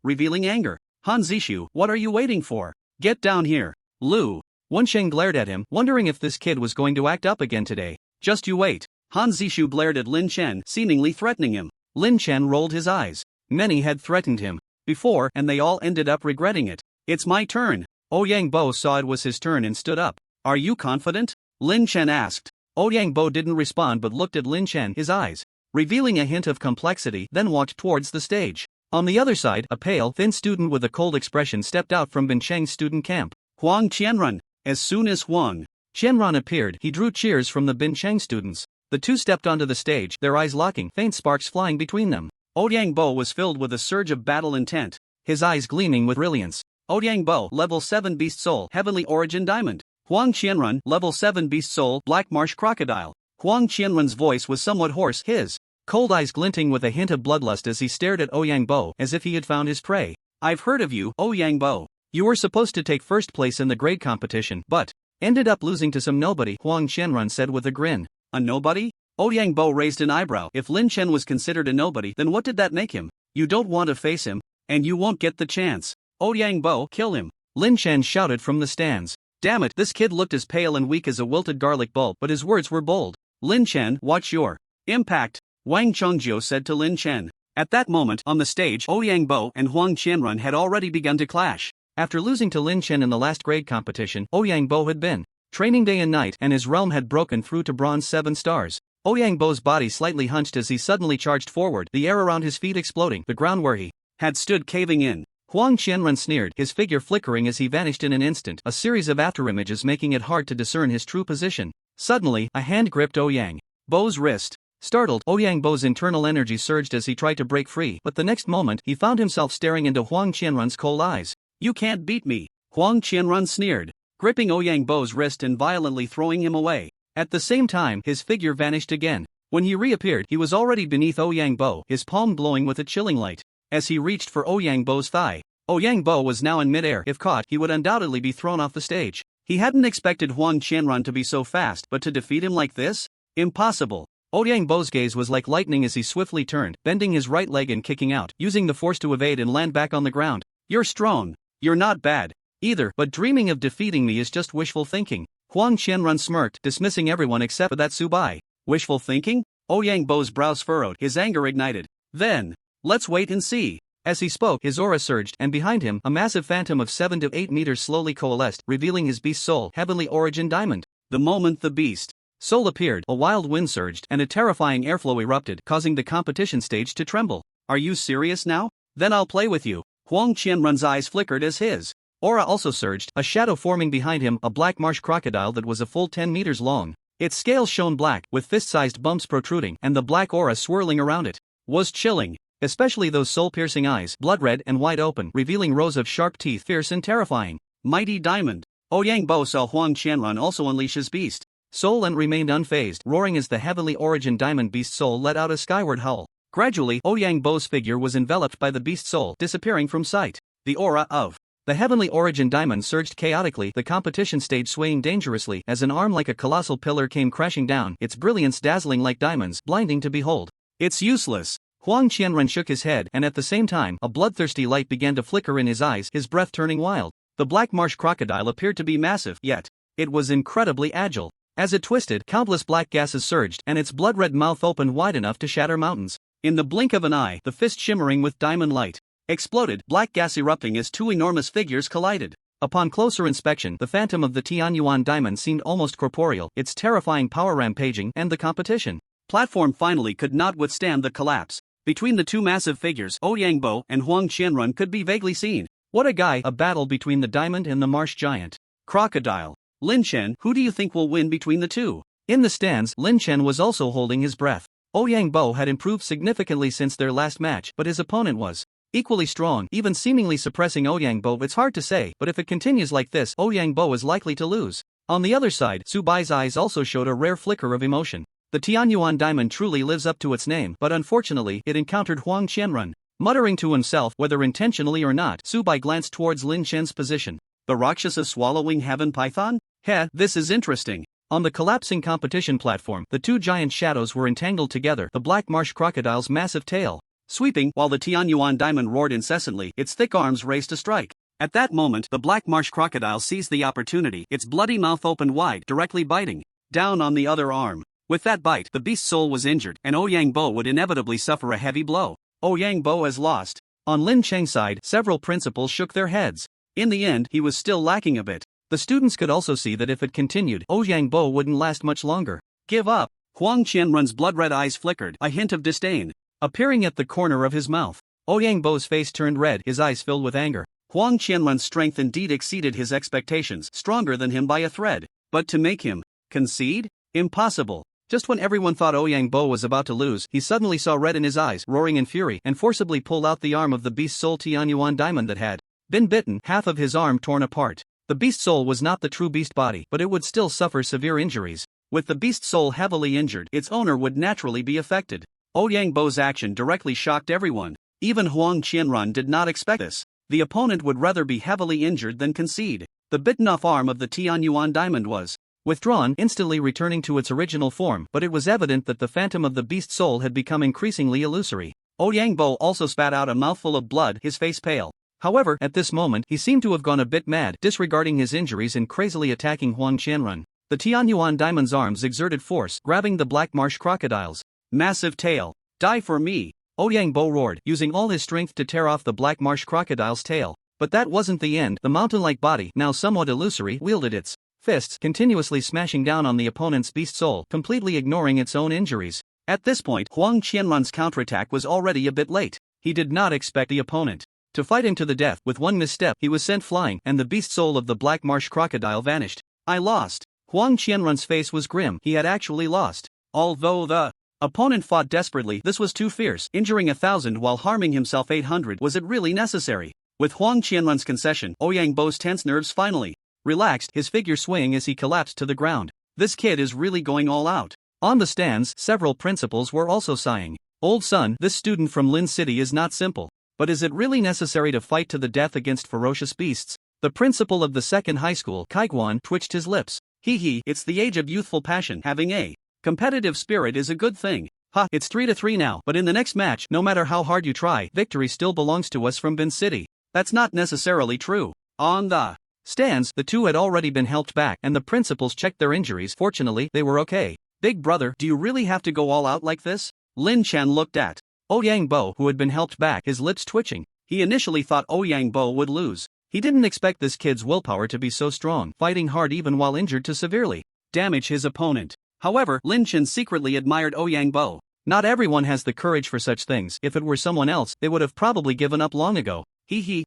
revealing anger. Han Zishu, what are you waiting for? Get down here. Lu Wensheng glared at him, wondering if this kid was going to act up again today. Just you wait. Han Zishu glared at Lin Chen, seemingly threatening him. Lin Chen rolled his eyes. Many had threatened him before, and they all ended up regretting it. It's my turn. Ouyang Bo saw it was his turn and stood up. Are you confident? Lin Chen asked. Ouyang Bo didn't respond but looked at Lin Chen, his eyes revealing a hint of complexity, then walked towards the stage. On the other side, a pale, thin student with a cold expression stepped out from Bin Cheng's student camp. Huang Qianrun. As soon as Huang Qianrun appeared, he drew cheers from the Bin Cheng students. The two stepped onto the stage, their eyes locking, faint sparks flying between them. Ouyang Bo was filled with a surge of battle intent, his eyes gleaming with brilliance. Ouyang Bo, level 7 Beast Soul, Heavenly Origin Diamond. Huang Qianrun, level 7 Beast Soul, Black Marsh Crocodile. Huang Qianrun's voice was somewhat hoarse, his cold eyes glinting with a hint of bloodlust as he stared at Ouyang Bo as if he had found his prey. I've heard of you, Ouyang Bo. You were supposed to take first place in the grade competition, but ended up losing to some nobody, Huang Qianrun said with a grin. A nobody? Ouyang Bo raised an eyebrow. If Lin Chen was considered a nobody, then what did that make him? You don't want to face him, and you won't get the chance. Ouyang Bo, kill him. Lin Chen shouted from the stands. Damn it, this kid looked as pale and weak as a wilted garlic bulb, but his words were bold. Lin Chen, watch your impact, Wang Chongjiu said to Lin Chen. At that moment, on the stage, Ouyang Bo and Huang Qianrun had already begun to clash. After losing to Lin Chen in the last grade competition, Ouyang Bo had been training day and night, and his realm had broken through to bronze 7 stars. Ouyang Bo's body slightly hunched as he suddenly charged forward, the air around his feet exploding, the ground where he had stood caving in. Huang Qianrun sneered, his figure flickering as he vanished in an instant, a series of afterimages making it hard to discern his true position. Suddenly, a hand gripped Ouyang Bo's wrist. Startled, Ouyang Bo's internal energy surged as he tried to break free, but the next moment, he found himself staring into Huang Qianrun's cold eyes. You can't beat me. Huang Qianrun sneered, gripping Ouyang Bo's wrist and violently throwing him away. At the same time, his figure vanished again. When he reappeared, he was already beneath Ouyang Bo, his palm glowing with a chilling light. As he reached for Ouyang Bo's thigh, Ouyang Bo was now in midair. If caught, he would undoubtedly be thrown off the stage. He hadn't expected Huang Qianrun to be so fast, but to defeat him like this? Impossible. Ouyang Bo's gaze was like lightning as he swiftly turned, bending his right leg and kicking out, using the force to evade and land back on the ground. You're strong. You're not bad either, but dreaming of defeating me is just wishful thinking. Huang Qianrun smirked, dismissing everyone except for that Subai. Wishful thinking? Ouyang Bo's brows furrowed, his anger ignited. Then, let's wait and see. As he spoke, his aura surged, and behind him, a massive phantom of 7 to 8 meters slowly coalesced, revealing his beast soul, Heavenly Origin Diamond. The moment the beast soul appeared, a wild wind surged, and a terrifying airflow erupted, causing the competition stage to tremble. Are you serious now? Then I'll play with you. Huang Qianrun's eyes flickered as his aura also surged, a shadow forming behind him, a black marsh crocodile that was a full 10 meters long. Its scales shone black, with fist-sized bumps protruding, and the black aura swirling around it was chilling. Especially those soul-piercing eyes, blood-red and wide open, revealing rows of sharp teeth, fierce and terrifying. Mighty Diamond. Ouyang Bo saw Huang Qianrun also unleash his beast soul and remained unfazed, roaring as the Heavenly Origin Diamond beast soul let out a skyward howl. Gradually, Ouyang Bo's figure was enveloped by the beast soul, disappearing from sight. The aura of the Heavenly Origin Diamond surged chaotically, the competition stage swaying dangerously as an arm like a colossal pillar came crashing down, its brilliance dazzling like diamonds, blinding to behold. It's useless. Huang Qianrun shook his head, and at the same time, a bloodthirsty light began to flicker in his eyes, his breath turning wild. The black marsh crocodile appeared to be massive, yet it was incredibly agile. As it twisted, countless black gases surged, and its blood-red mouth opened wide enough to shatter mountains. In the blink of an eye, the fist shimmering with diamond light exploded, black gas erupting as two enormous figures collided. Upon closer inspection, the phantom of the Tianyuan diamond seemed almost corporeal, its terrifying power rampaging, and the competition platform finally could not withstand the collapse. Between the two massive figures, Ouyangbo and Huang Qianrun could be vaguely seen. What a guy! A battle between the diamond and the marsh giant. Crocodile. Lin Chen, who do you think will win between the two? In the stands, Lin Chen was also holding his breath. Ouyangbo had improved significantly since their last match, but his opponent was equally strong, even seemingly suppressing Ouyangbo. It's hard to say, but if it continues like this, Ouyangbo is likely to lose. On the other side, Su Bai's eyes also showed a rare flicker of emotion. The Tianyuan diamond truly lives up to its name, but unfortunately, it encountered Huang Qianrun. Muttering to himself, whether intentionally or not, Su Bai glanced towards Lin Chen's position. The Rakshasa swallowing heaven python? Heh, this is interesting. On the collapsing competition platform, the two giant shadows were entangled together, the black marsh crocodile's massive tail sweeping, while the Tianyuan diamond roared incessantly, its thick arms raised to strike. At that moment, the black marsh crocodile seized the opportunity, its bloody mouth opened wide, directly biting down on the other arm. With that bite, the beast's soul was injured, and Ouyangbo would inevitably suffer a heavy blow. Ouyangbo has lost. On Lin Cheng's side, several principals shook their heads. In the end, he was still lacking a bit. The students could also see that if it continued, Ouyangbo wouldn't last much longer. Give up. Huang Qianrun's blood-red eyes flickered, a hint of disdain appearing at the corner of his mouth. Ouyangbo's face turned red, his eyes filled with anger. Huang Qianrun's strength indeed exceeded his expectations, stronger than him by a thread. But to make him concede? Impossible. Just when everyone thought Ouyangbo was about to lose, he suddenly saw red in his eyes, roaring in fury, and forcibly pulled out the arm of the beast's soul Tianyuan diamond that had been bitten, half of his arm torn apart. The beast soul was not the true beast body, but it would still suffer severe injuries. With the beast soul heavily injured, its owner would naturally be affected. Ouyangbo's action directly shocked everyone. Even Huang Qianrun did not expect this. The opponent would rather be heavily injured than concede. The bitten-off arm of the Tianyuan diamond was withdrawn, instantly returning to its original form, but it was evident that the phantom of the beast soul had become increasingly illusory. Ouyangbo also spat out a mouthful of blood, his face pale. However, at this moment, he seemed to have gone a bit mad, disregarding his injuries and crazily attacking Huang Qianrun. The Tianyuan diamond's arms exerted force, grabbing the black marsh crocodile's massive tail. Die for me! Ouyangbo roared, using all his strength to tear off the black marsh crocodile's tail. But that wasn't the end. The mountain-like body, now somewhat illusory, wielded its fists, continuously smashing down on the opponent's beast soul, completely ignoring its own injuries. At this point, Huang Qianrun's counterattack was already a bit late. He did not expect the opponent to fight him to the death. With one misstep, he was sent flying, and the beast soul of the black marsh crocodile vanished. I lost. Huang Qianrun's face was grim. He had actually lost. Although the opponent fought desperately, this was too fierce, injuring 1,000 while harming himself 800. Was it really necessary? With Huang Qianrun's concession, Ouyangbo's tense nerves finally relaxed, his figure swaying as he collapsed to the ground. This kid is really going all out. On the stands, several principals were also sighing. Old son, this student from Lin City is not simple. But is it really necessary to fight to the death against ferocious beasts? The principal of the second high school, Kaiguan, twitched his lips. It's the age of youthful passion. Having a competitive spirit is a good thing. It's 3-3 now, but in the next match, no matter how hard you try, victory still belongs to us from Bin City. That's not necessarily true. On the stands, the two had already been helped back, and the principals checked their injuries. Fortunately, they were okay. Big brother, do you really have to go all out like this? Lin Chen looked at Ouyangbo, who had been helped back, his lips twitching. He initially thought Ouyangbo would lose. He didn't expect this kid's willpower to be so strong, fighting hard even while injured to severely damage his opponent. However, Lin Chen secretly admired Ouyangbo. Not everyone has the courage for such things. If it were someone else, they would have probably given up long ago.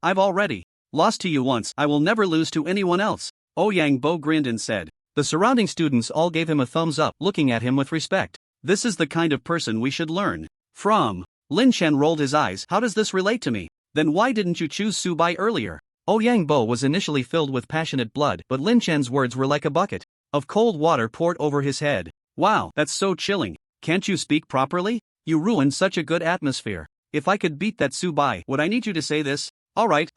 I've already lost to you once, I will never lose to anyone else. Ouyangbo grinned and said. The surrounding students all gave him a thumbs up, looking at him with respect. This is the kind of person we should learn from. Lin Chen rolled his eyes. How does this relate to me? Then why didn't you choose Su Bai earlier? Ouyangbo was initially filled with passionate blood, but Lin Chen's words were like a bucket of cold water poured over his head. Wow, that's so chilling. Can't you speak properly? You ruined such a good atmosphere. If I could beat that Su Bai, would I need you to say this? Alright.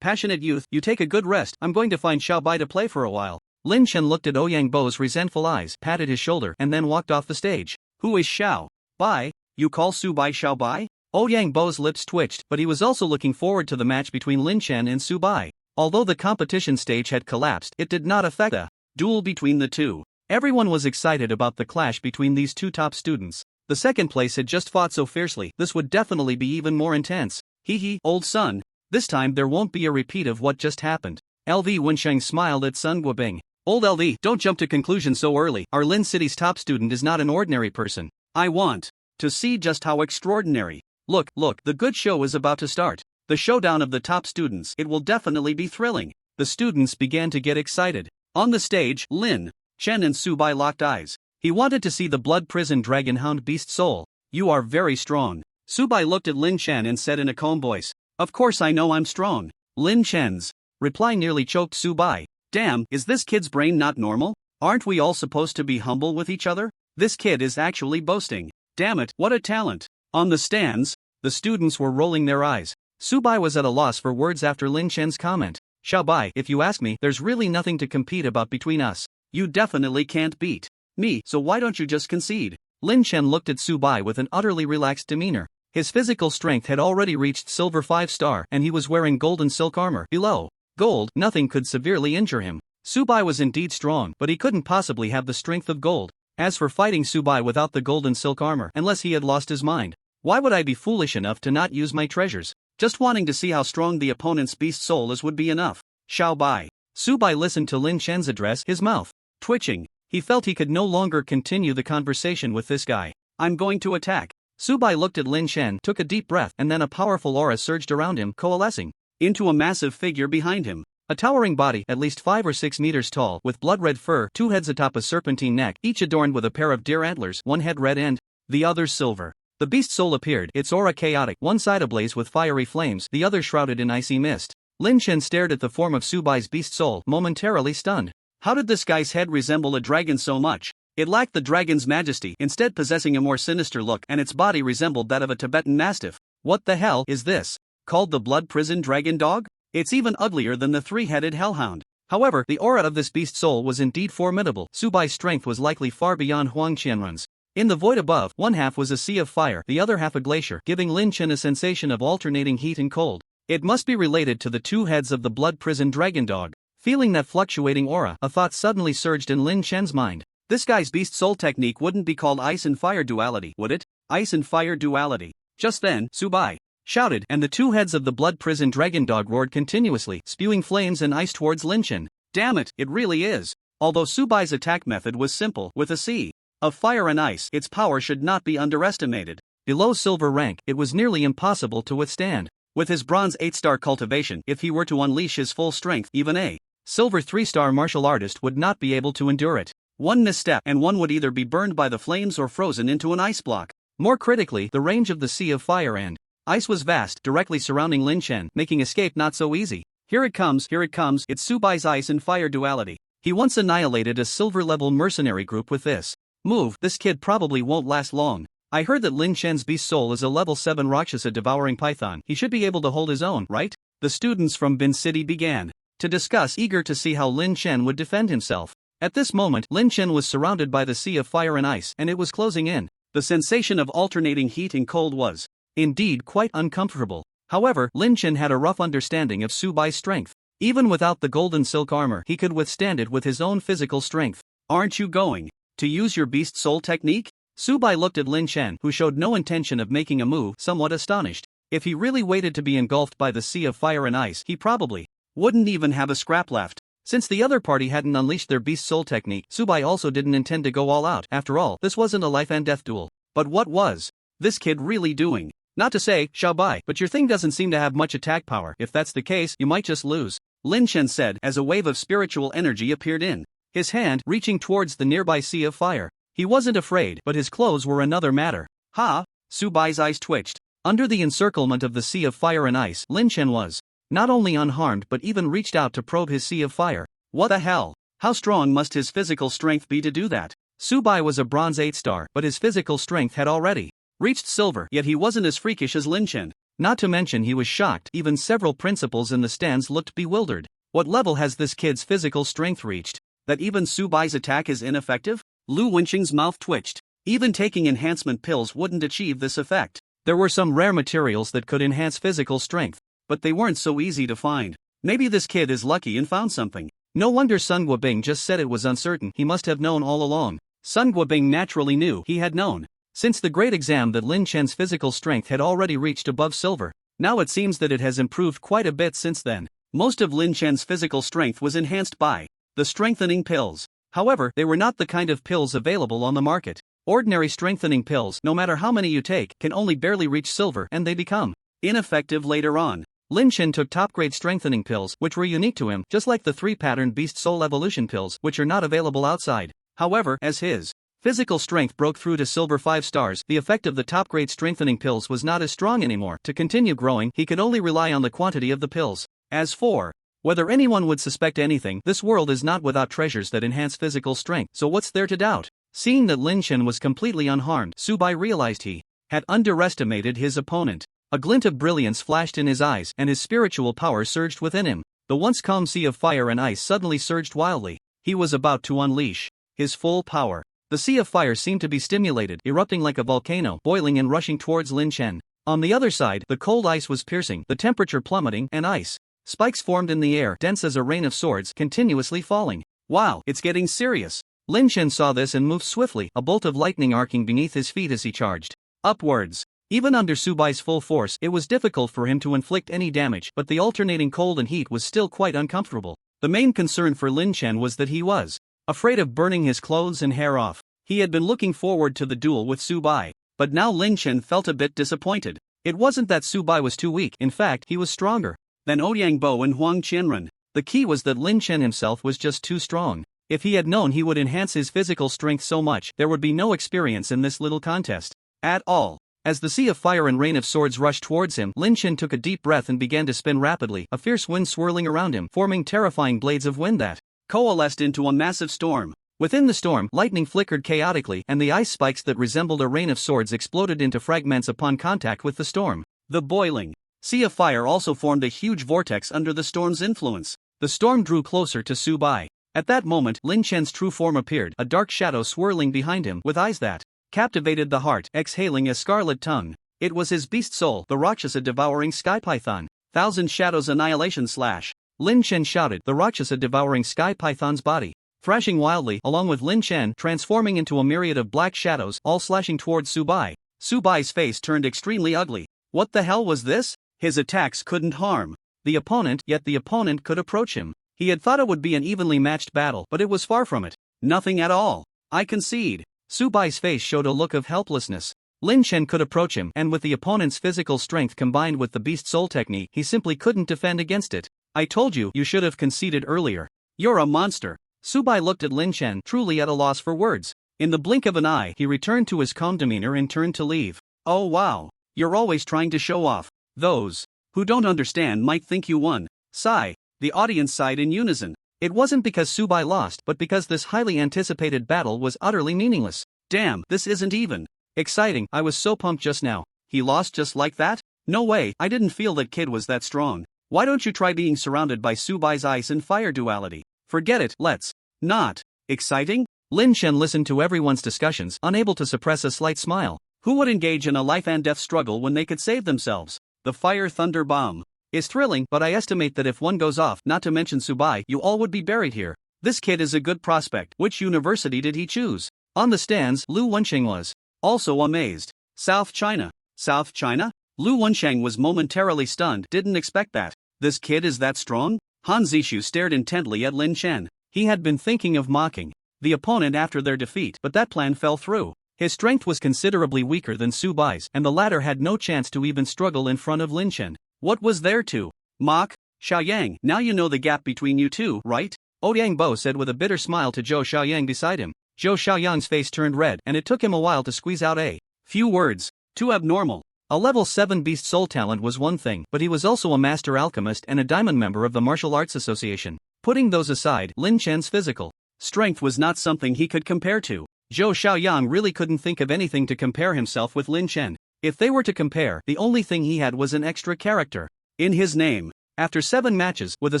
Passionate youth, you take a good rest. I'm going to find Xiao Bai to play for a while. Lin Chen looked at Ouyangbo's resentful eyes, patted his shoulder, and then walked off the stage. Who is Xiao Bai? You call Subai Xiaobai? Ouyang Bo's lips twitched, but he was also looking forward to the match between Lin Chen and Subai. Although the competition stage had collapsed, it did not affect the duel between the two. Everyone was excited about the clash between these two top students. The second place had just fought so fiercely, this would definitely be even more intense. Hee, old son. This time there won't be a repeat of what just happened. LV Wensheng smiled at Sun Guobing. Old LV, don't jump to conclusions so early. Our Lin City's top student is not an ordinary person. I want to see just how extraordinary. Look, the good show is about to start. The showdown of the top students. It will definitely be thrilling. The students began to get excited. On the stage, Lin Chen and Subai locked eyes. He wanted to see the blood prison dragon hound beast soul. You are very strong. Subai looked at Lin Chen and said in a calm voice, of course I know I'm strong. Lin Chen's reply nearly choked Subai. Damn, is this kid's brain not normal? Aren't we all supposed to be humble with each other? This kid is actually boasting. Damn it, what a talent. On the stands, the students were rolling their eyes. Subai was at a loss for words after Lin Chen's comment. Xiaobai, if you ask me, there's really nothing to compete about between us. You definitely can't beat me, so why don't you just concede? Lin Chen looked at Subai with an utterly relaxed demeanor. His physical strength had already reached silver 5-star and he was wearing golden silk armor. Below gold, nothing could severely injure him. Subai was indeed strong, but he couldn't possibly have the strength of gold. As for fighting Subai without the golden silk armor, unless he had lost his mind, why would I be foolish enough to not use my treasures? Just wanting to see how strong the opponent's beast soul is would be enough. Xiaobai. Subai listened to Lin Chen's address, his mouth twitching. He felt he could no longer continue the conversation with this guy. I'm going to attack. Subai looked at Lin Chen, took a deep breath, and then a powerful aura surged around him, coalescing into a massive figure behind him. A towering body, at least 5 or 6 meters tall, with blood-red fur, 2 heads atop a serpentine neck, each adorned with a pair of deer antlers, one head red and the other silver. The beast soul appeared, its aura chaotic, one side ablaze with fiery flames, the other shrouded in icy mist. Lin Chen stared at the form of Subai's beast soul, momentarily stunned. How did this guy's head resemble a dragon so much? It lacked the dragon's majesty, instead possessing a more sinister look, and its body resembled that of a Tibetan mastiff. What the hell is this? Called the blood prison dragon dog? It's even uglier than the 3-headed hellhound. However, the aura of this beast soul was indeed formidable. Subai's strength was likely far beyond Huang Qianrun's. In the void above, one half was a sea of fire, the other half a glacier, giving Lin Chen a sensation of alternating heat and cold. It must be related to the 2 heads of the blood prison dragon dog. Feeling that fluctuating aura, a thought suddenly surged in Lin Chen's mind. This guy's beast soul technique wouldn't be called ice and fire duality, would it? Ice and fire duality. Just then, Subai shouted, and the 2 heads of the blood prison dragon dog roared continuously, spewing flames and ice towards Lin Chen. Damn it, it really is. Although Subai's attack method was simple, with a sea of fire and ice, its power should not be underestimated. Below silver rank, it was nearly impossible to withstand. With his bronze 8-star cultivation, if he were to unleash his full strength, even a silver 3-star martial artist would not be able to endure it. One misstep and one would either be burned by the flames or frozen into an ice block. More critically, the range of the sea of fire and ice was vast, directly surrounding Lin Chen, making escape not so easy. Here it comes, it's Subai's ice and fire duality. He once annihilated a silver-level mercenary group with this move. This kid probably won't last long. I heard that Lin Chen's beast soul is a level 7 Rakshasa devouring python. He should be able to hold his own, right? The students from Bin City began to discuss, eager to see how Lin Chen would defend himself. At this moment, Lin Chen was surrounded by the sea of fire and ice, and it was closing in. The sensation of alternating heat and cold was indeed quite uncomfortable. However, Lin Chen had a rough understanding of Subai's strength. Even without the golden silk armor, he could withstand it with his own physical strength. Aren't you going to use your beast soul technique? Subai looked at Lin Chen, who showed no intention of making a move, somewhat astonished. If he really waited to be engulfed by the sea of fire and ice, he probably wouldn't even have a scrap left. Since the other party hadn't unleashed their beast soul technique, Subai also didn't intend to go all out. After all, this wasn't a life and death duel. But what was this kid really doing? Not to say, Xiaobai, but your thing doesn't seem to have much attack power. If that's the case, you might just lose. Lin Chen said as a wave of spiritual energy appeared in his hand, reaching towards the nearby sea of fire. He wasn't afraid, but his clothes were another matter. Ha! Subai's eyes twitched. Under the encirclement of the sea of fire and ice, Lin Chen was not only unharmed but even reached out to probe his sea of fire. What the hell? How strong must his physical strength be to do that? Subai was a bronze 8-star, but his physical strength had already reached silver, yet he wasn't as freakish as Lin Chen. Not to mention he was shocked, even several principals in the stands looked bewildered. What level has this kid's physical strength reached? That even Subai's attack is ineffective? Lu Wenxing's mouth twitched. Even taking enhancement pills wouldn't achieve this effect. There were some rare materials that could enhance physical strength, but they weren't so easy to find. Maybe this kid is lucky and found something. No wonder Sun Guobing just said it was uncertain. He must have known all along. Sun Guobing naturally knew he had known. Since the great exam that Lin Chen's physical strength had already reached above silver. Now it seems that it has improved quite a bit since then. Most of Lin Chen's physical strength was enhanced by the strengthening pills. However, they were not the kind of pills available on the market. Ordinary strengthening pills, no matter how many you take, can only barely reach silver and they become ineffective later on. Lin Chen took top-grade strengthening pills, which were unique to him, just like the 3-pattern Beast Soul Evolution pills, which are not available outside. However, as his physical strength broke through to silver 5 stars, the effect of the top-grade strengthening pills was not as strong anymore. To continue growing, he could only rely on the quantity of the pills. As for whether anyone would suspect anything, this world is not without treasures that enhance physical strength, so what's there to doubt? Seeing that Lin Chen was completely unharmed, Su Bai realized he had underestimated his opponent. A glint of brilliance flashed in his eyes, and his spiritual power surged within him. The once calm sea of fire and ice suddenly surged wildly. He was about to unleash his full power. The sea of fire seemed to be stimulated, erupting like a volcano, boiling and rushing towards Lin Chen. On the other side, the cold ice was piercing, the temperature plummeting, and ice spikes formed in the air, dense as a rain of swords, continuously falling. Wow, it's getting serious. Lin Chen saw this and moved swiftly, a bolt of lightning arcing beneath his feet as he charged upwards. Even under Su Bai's full force, it was difficult for him to inflict any damage, but the alternating cold and heat was still quite uncomfortable. The main concern for Lin Chen was that he was afraid of burning his clothes and hair off. He had been looking forward to the duel with Su Bai, but now Lin Chen felt a bit disappointed. It wasn't that Su Bai was too weak, in fact, he was stronger than Ouyang Bo and Huang Qianren. The key was that Lin Chen himself was just too strong. If he had known he would enhance his physical strength so much, there would be no experience in this little contest at all. As the sea of fire and rain of swords rushed towards him, Lin Chen took a deep breath and began to spin rapidly, a fierce wind swirling around him, forming terrifying blades of wind that coalesced into a massive storm. Within the storm, lightning flickered chaotically, and the ice spikes that resembled a rain of swords exploded into fragments upon contact with the storm. The boiling sea of fire also formed a huge vortex under the storm's influence. The storm drew closer to Su Bai. At that moment, Lin Chen's true form appeared, a dark shadow swirling behind him, with eyes that captivated the heart, exhaling a scarlet tongue. It was his beast soul, the Rakshasa devouring sky python. Thousand Shadows Annihilation Slash. Lin Chen shouted, the Rakshasa devouring sky python's body thrashing wildly, along with Lin Chen transforming into a myriad of black shadows, all slashing towards Su Bai. Su Bai's face turned extremely ugly. What the hell was this? His attacks couldn't harm the opponent, yet the opponent could approach him. He had thought it would be an evenly matched battle, but it was far from it. Nothing at all. I concede. Su Bai's face showed a look of helplessness. Lin Chen could approach him, and with the opponent's physical strength combined with the Beast Soul technique, he simply couldn't defend against it. I told you, you should have conceded earlier. You're a monster. Su Bai looked at Lin Chen, truly at a loss for words. In the blink of an eye, he returned to his calm demeanor and turned to leave. Oh wow. You're always trying to show off. Those who don't understand might think you won. Sigh. The audience sighed in unison. It wasn't because Su Bai lost, but because this highly anticipated battle was utterly meaningless. Damn, this isn't even exciting. I was so pumped just now. He lost just like that? No way, I didn't feel that kid was that strong. Why don't you try being surrounded by Su Bai's ice and fire duality? Forget it, let's not. Exciting? Lin Chen listened to everyone's discussions, unable to suppress a slight smile. Who would engage in a life and death struggle when they could save themselves? The fire thunder bomb is thrilling, but I estimate that if one goes off, not to mention Su Bai, you all would be buried here. This kid is a good prospect. Which university did he choose? On the stands, Lu Wensheng was also amazed. South China. South China? Lu Wensheng was momentarily stunned, didn't expect that. This kid is that strong? Han Zishu stared intently at Lin Chen. He had been thinking of mocking the opponent after their defeat, but that plan fell through. His strength was considerably weaker than Su Bai's, and the latter had no chance to even struggle in front of Lin Chen. What was there to mock? Xiaoyang, now you know the gap between you two, right? Ouyang Bo said with a bitter smile to Zhou Xiaoyang beside him. Zhou Xiaoyang's face turned red, and it took him a while to squeeze out a few words. Too abnormal. A level 7 Beast Soul talent was one thing, but he was also a master alchemist and a diamond member of the Martial Arts Association. Putting those aside, Lin Chen's physical strength was not something he could compare to. Zhou Xiaoyang really couldn't think of anything to compare himself with Lin Chen. If they were to compare, the only thing he had was an extra character in his name. After 7 matches, with a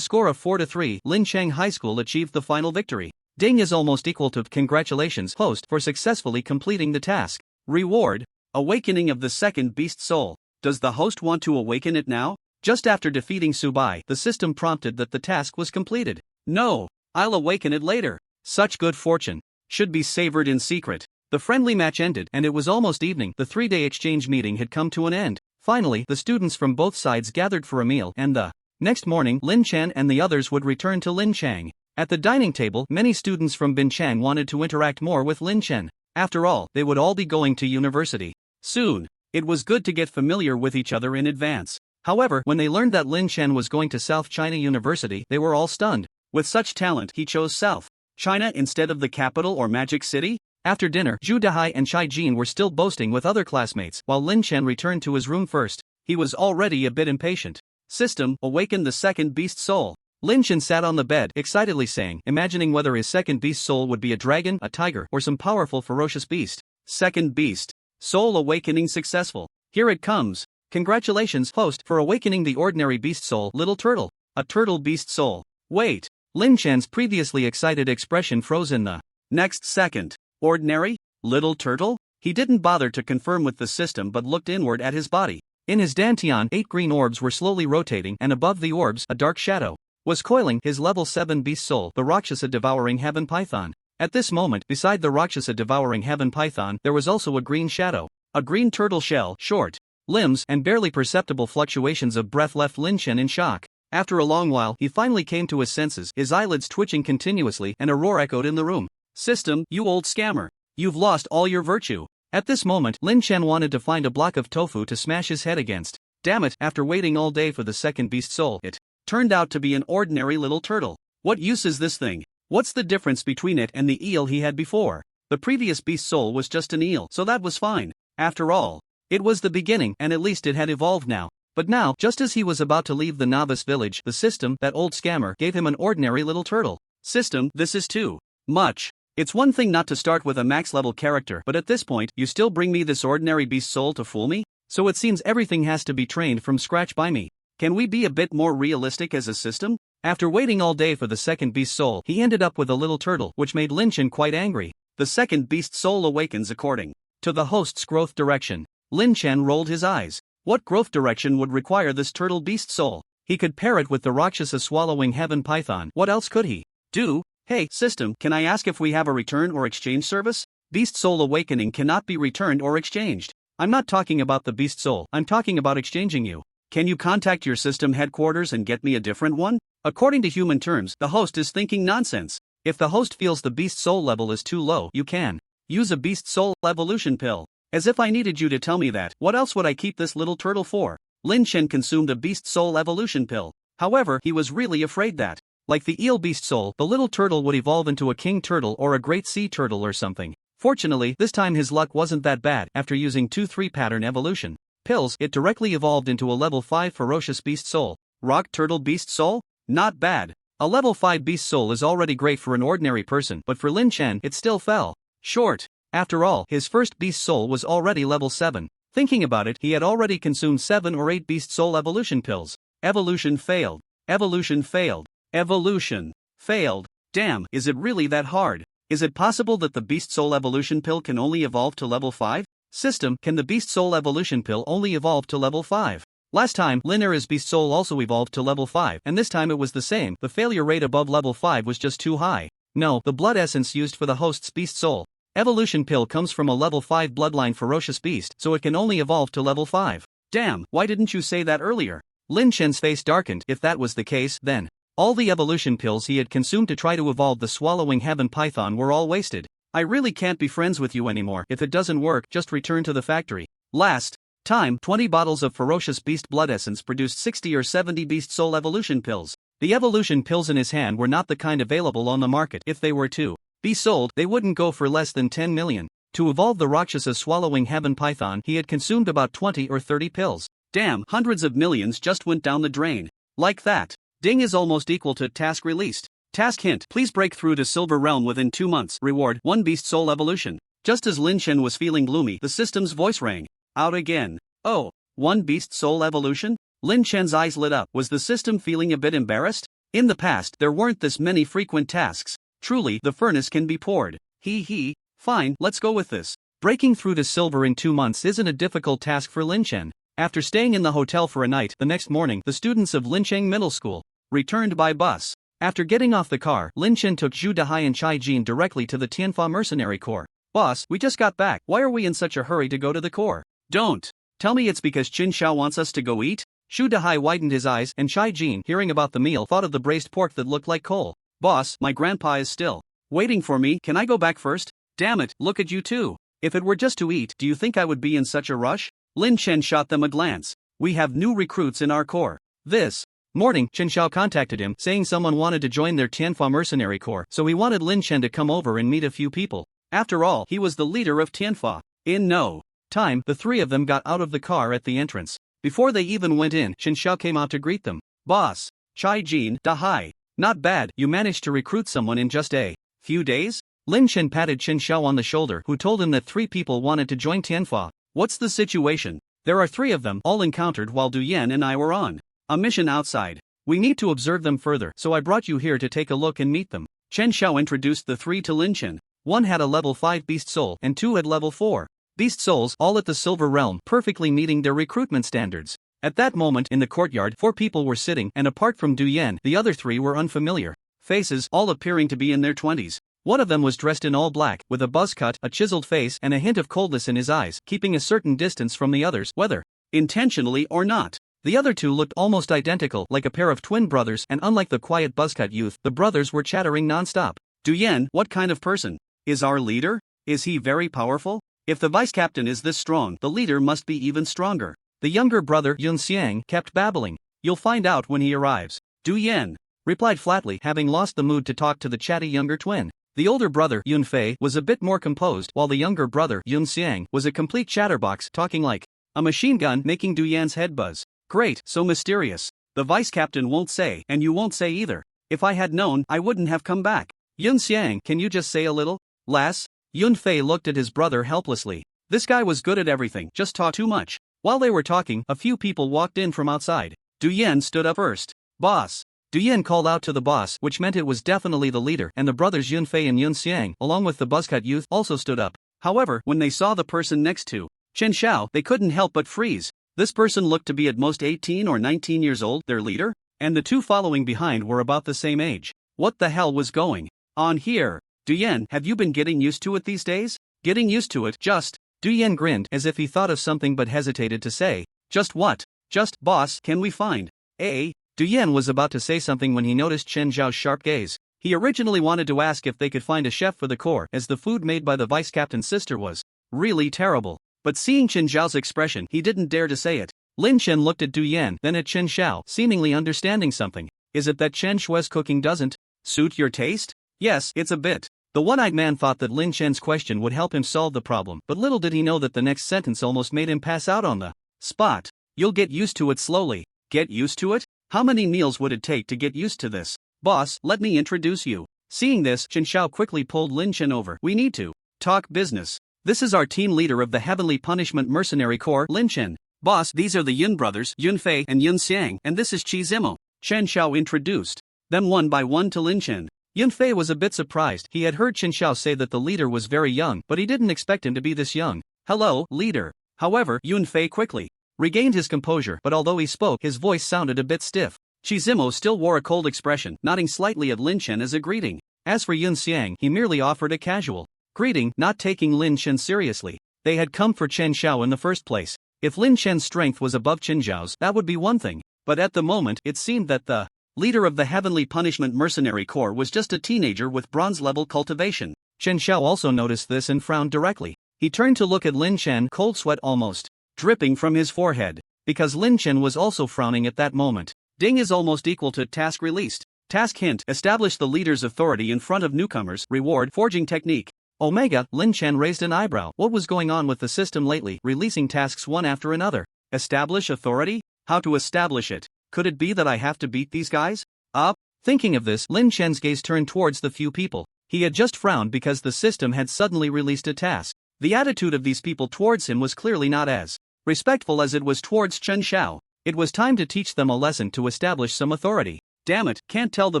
score of 4-3, Lin Cheng High School achieved the final victory. Ding is almost equal to congratulations host for successfully completing the task. Reward: awakening of the second beast soul. Does the host want to awaken it now? Just after defeating Subai, the system prompted that the task was completed. No, I'll awaken it later. Such good fortune should be savored in secret. The friendly match ended and it was almost evening. The 3-day exchange meeting had come to an end. Finally, the students from both sides gathered for a meal, and the next morning, Lin Chen and the others would return to Lin Chang. At the dining table, many students from Bin Chang wanted to interact more with Lin Chen. After all, they would all be going to university soon. It was good to get familiar with each other in advance. However, when they learned that Lin Chen was going to South China University, they were all stunned. With such talent, he chose South China instead of the capital or Magic City? After dinner, Zhu Dahai and Chai Jin were still boasting with other classmates, while Lin Chen returned to his room first. He was already a bit impatient. System: awaken the second beast soul. Lin Chen sat on the bed, excitedly saying, imagining whether his second beast soul would be a dragon, a tiger, or some powerful ferocious beast. Second beast soul awakening successful. Here it comes. Congratulations, host, for awakening the ordinary beast soul, little turtle. A turtle beast soul. Wait. Lin Chen's previously excited expression froze in the next second. Ordinary? Little turtle? He didn't bother to confirm with the system but looked inward at his body. In his dantian, 8 green orbs were slowly rotating, and above the orbs, a dark shadow was coiling. His level 7 beast soul, the Rakshasa devouring heaven python. At this moment, beside the Rakshasa devouring heaven python, there was also a green shadow. A green turtle shell, short limbs, and barely perceptible fluctuations of breath left Lin Chen in shock. After a long while, he finally came to his senses, his eyelids twitching continuously, and a roar echoed in the room. System: you old scammer. You've lost all your virtue. At this moment, Lin Chen wanted to find a block of tofu to smash his head against. Damn it, after waiting all day for the second beast soul, it turned out to be an ordinary little turtle. What use is this thing? What's the difference between it and the eel he had before? The previous beast soul was just an eel, so that was fine. After all, it was the beginning, and at least it had evolved now. But now, just as he was about to leave the novice village, the system, that old scammer, gave him an ordinary little turtle. System: this is too much. It's one thing not to start with a max-level character, but at this point, you still bring me this ordinary beast soul to fool me? So it seems everything has to be trained from scratch by me. Can we be a bit more realistic as a system? After waiting all day for the second beast soul, he ended up with a little turtle, which made Lin Chen quite angry. The second beast soul awakens according to the host's growth direction. Lin Chen rolled his eyes. What growth direction would require this turtle beast soul? He could pair it with the Rakshasa swallowing heaven python. What else could he do? Hey, system, can I ask if we have a return or exchange service? Beast soul awakening cannot be returned or exchanged. I'm not talking about the beast soul, I'm talking about exchanging you. Can you contact your system headquarters and get me a different one? According to human terms, the host is thinking nonsense. If the host feels the beast soul level is too low, you can use a beast soul evolution pill. As if I needed you to tell me that. What else would I keep this little turtle for? Lin Chen consumed a beast soul evolution pill. However, he was really afraid that, like the eel beast soul, the little turtle would evolve into a king turtle or a great sea turtle or something. Fortunately, this time his luck wasn't that bad. After using 2-3 pattern evolution pills, it directly evolved into a level 5 ferocious beast soul. Rock turtle beast soul? Not bad. A level 5 beast soul is already great for an ordinary person, but for Lin Chen, it still fell short. After all, his first beast soul was already level 7. Thinking about it, he had already consumed 7 or 8 beast soul evolution pills. Evolution failed. Evolution failed. Evolution failed. Damn, is it really that hard? Is it possible that the beast soul evolution pill can only evolve to level 5? System: can the beast soul evolution pill only evolve to level 5? Last time, Linera's beast soul also evolved to level 5, and this time it was the same. The failure rate above level 5 was just too high. No, the blood essence used for the host's beast soul evolution pill comes from a level 5 bloodline ferocious beast, so it can only evolve to level 5. Damn, why didn't you say that earlier? Lin Chen's face darkened. If that was the case, then all the evolution pills he had consumed to try to evolve the swallowing heaven python were all wasted. I really can't be friends with you anymore. If it doesn't work, just return to the factory. Last time, 20 bottles of ferocious beast blood essence produced 60 or 70 beast soul evolution pills. The evolution pills in his hand were not the kind available on the market. If they were to be sold, they wouldn't go for less than 10 million. To evolve the Rakshasa swallowing heaven python, he had consumed about 20 or 30 pills. Damn, hundreds of millions just went down the drain. Like that. Ding is almost equal to task released. Task hint: please break through to Silver Realm within 2 months. Reward: 1 beast soul evolution. Just as Lin Chen was feeling gloomy, the system's voice rang out again. Oh, 1 beast soul evolution? Lin Chen's eyes lit up. Was the system feeling a bit embarrassed? In the past, there weren't this many frequent tasks. Truly, the furnace can be poured. He. Fine, let's go with this. Breaking through to silver in 2 months isn't a difficult task for Lynchen. After staying in the hotel for a night, the next morning, the students of Lincheng Middle School returned by bus. After getting off the car, Lynchen took Zhu Dahai and Chai Jin directly to the Tianfa Mercenary Corps. Boss, we just got back. Why are we in such a hurry to go to the Corps? Don't tell me it's because Qin Xiao wants us to go eat? Zhu Dahai widened his eyes, and Chai Jin, hearing about the meal, thought of the braised pork that looked like coal. Boss, my grandpa is still waiting for me. Can I go back first? Damn it, look at you two. If it were just to eat, do you think I would be in such a rush? Lin Chen shot them a glance. We have new recruits in our corps. This morning, Chen Xiao contacted him, saying someone wanted to join their Tianfa Mercenary Corps, so he wanted Lin Chen to come over and meet a few people. After all, he was the leader of Tianfa. In no time, the three of them got out of the car at the entrance. Before they even went in, Chen Xiao came out to greet them. Boss, Chai Jin, Dahai. Not bad, you managed to recruit someone in just a few days? Lin Chen patted Chen Xiao on the shoulder, who told him that 3 people wanted to join Tianfa. What's the situation? There are 3 of them, all encountered while Du Yan and I were on a mission outside. We need to observe them further, so I brought you here to take a look and meet them. Chen Xiao introduced the 3 to Lin Chen. 1 had a level 5 beast soul and 2 had level 4 beast souls, all at the silver realm, perfectly meeting their recruitment standards. At that moment in the courtyard, 4 people were sitting, and apart from Du Yan, the other 3 were unfamiliar faces, all appearing to be in their 20s. One of them was dressed in all black, with a buzz cut, a chiseled face, and a hint of coldness in his eyes, keeping a certain distance from the others, whether intentionally or not. The other 2 looked almost identical, like a pair of twin brothers, and unlike the quiet buzzcut youth, the brothers were chattering non-stop. Du Yan, what kind of person is our leader? Is he very powerful? If the vice captain is this strong, the leader must be even stronger. The younger brother, Yun Xiang, kept babbling. You'll find out when he arrives. Du Yan replied flatly, having lost the mood to talk to the chatty younger twin. The older brother, Yun Fei, was a bit more composed, while the younger brother, Yun Xiang, was a complete chatterbox, talking like a machine gun, making Du Yan's head buzz. Great, so mysterious. The vice captain won't say, and you won't say either. If I had known, I wouldn't have come back. Yun Xiang, can you just say a little less? Yun Fei looked at his brother helplessly. This guy was good at everything, just talk too much. While they were talking, a few people walked in from outside. Du Yan stood up first. Boss. Du Yan called out to the boss, which meant it was definitely the leader, and the brothers Yun Fei and Yun Xiang, along with the buzzcut youth, also stood up. However, when they saw the person next to Chen Xiao, they couldn't help but freeze. This person looked to be at most 18 or 19 years old, their leader, and the 2 following behind were about the same age. What the hell was going on here? Du Yan, have you been getting used to it these days? Getting used to it, just. Du Yan grinned as if he thought of something but hesitated to say. Just what? Just, boss, can we find Du Yan was about to say something when he noticed Chen Zhao's sharp gaze. He originally wanted to ask if they could find a chef for the corps, as the food made by the vice captain's sister was really terrible. But seeing Chen Zhao's expression, he didn't dare to say it. Lin Chen looked at Du Yan, then at Chen Xiao, seemingly understanding something. Is it that Chen Shui's cooking doesn't suit your taste? Yes, it's a bit. The one-eyed man thought that Lin Chen's question would help him solve the problem, but little did he know that the next sentence almost made him pass out on the spot. You'll get used to it slowly. Get used to it? How many meals would it take to get used to this? Boss, let me introduce you. Seeing this, Chen Xiao quickly pulled Lin Chen over. We need to talk business. This is our team leader of the Heavenly Punishment Mercenary Corps, Lin Chen. Boss, these are the Yun brothers, Yun Fei and Yun Xiang, and this is Qi Zimo. Chen Xiao introduced them one by one to Lin Chen. Yun Fei was a bit surprised. He had heard Chen Xiao say that the leader was very young, but he didn't expect him to be this young. Hello, leader. However, Yun Fei quickly regained his composure, but although he spoke, his voice sounded a bit stiff. Qi Zimo still wore a cold expression, nodding slightly at Lin Chen as a greeting. As for Yun Xiang, he merely offered a casual greeting, not taking Lin Chen seriously. They had come for Chen Xiao in the first place. If Lin Chen's strength was above Chen Zhao's, that would be one thing. But at the moment, it seemed that the leader of the Heavenly Punishment Mercenary Corps was just a teenager with bronze-level cultivation. Chen Xiao also noticed this and frowned directly. He turned to look at Lin Chen, cold sweat almost dripping from his forehead. Because Lin Chen was also frowning at that moment. Ding is almost equal to task released. Task hint, establish the leader's authority in front of newcomers. Reward, forging technique. Omega, Lin Chen raised an eyebrow. What was going on with the system lately, releasing tasks one after another? Establish authority? How to establish it? Could it be that I have to beat these guys up? Thinking of this, Lin Chen's gaze turned towards the few people. He had just frowned because the system had suddenly released a task. The attitude of these people towards him was clearly not as respectful as it was towards Chen Xiao. It was time to teach them a lesson to establish some authority. Damn it, can't tell the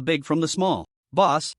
big from the small. Boss,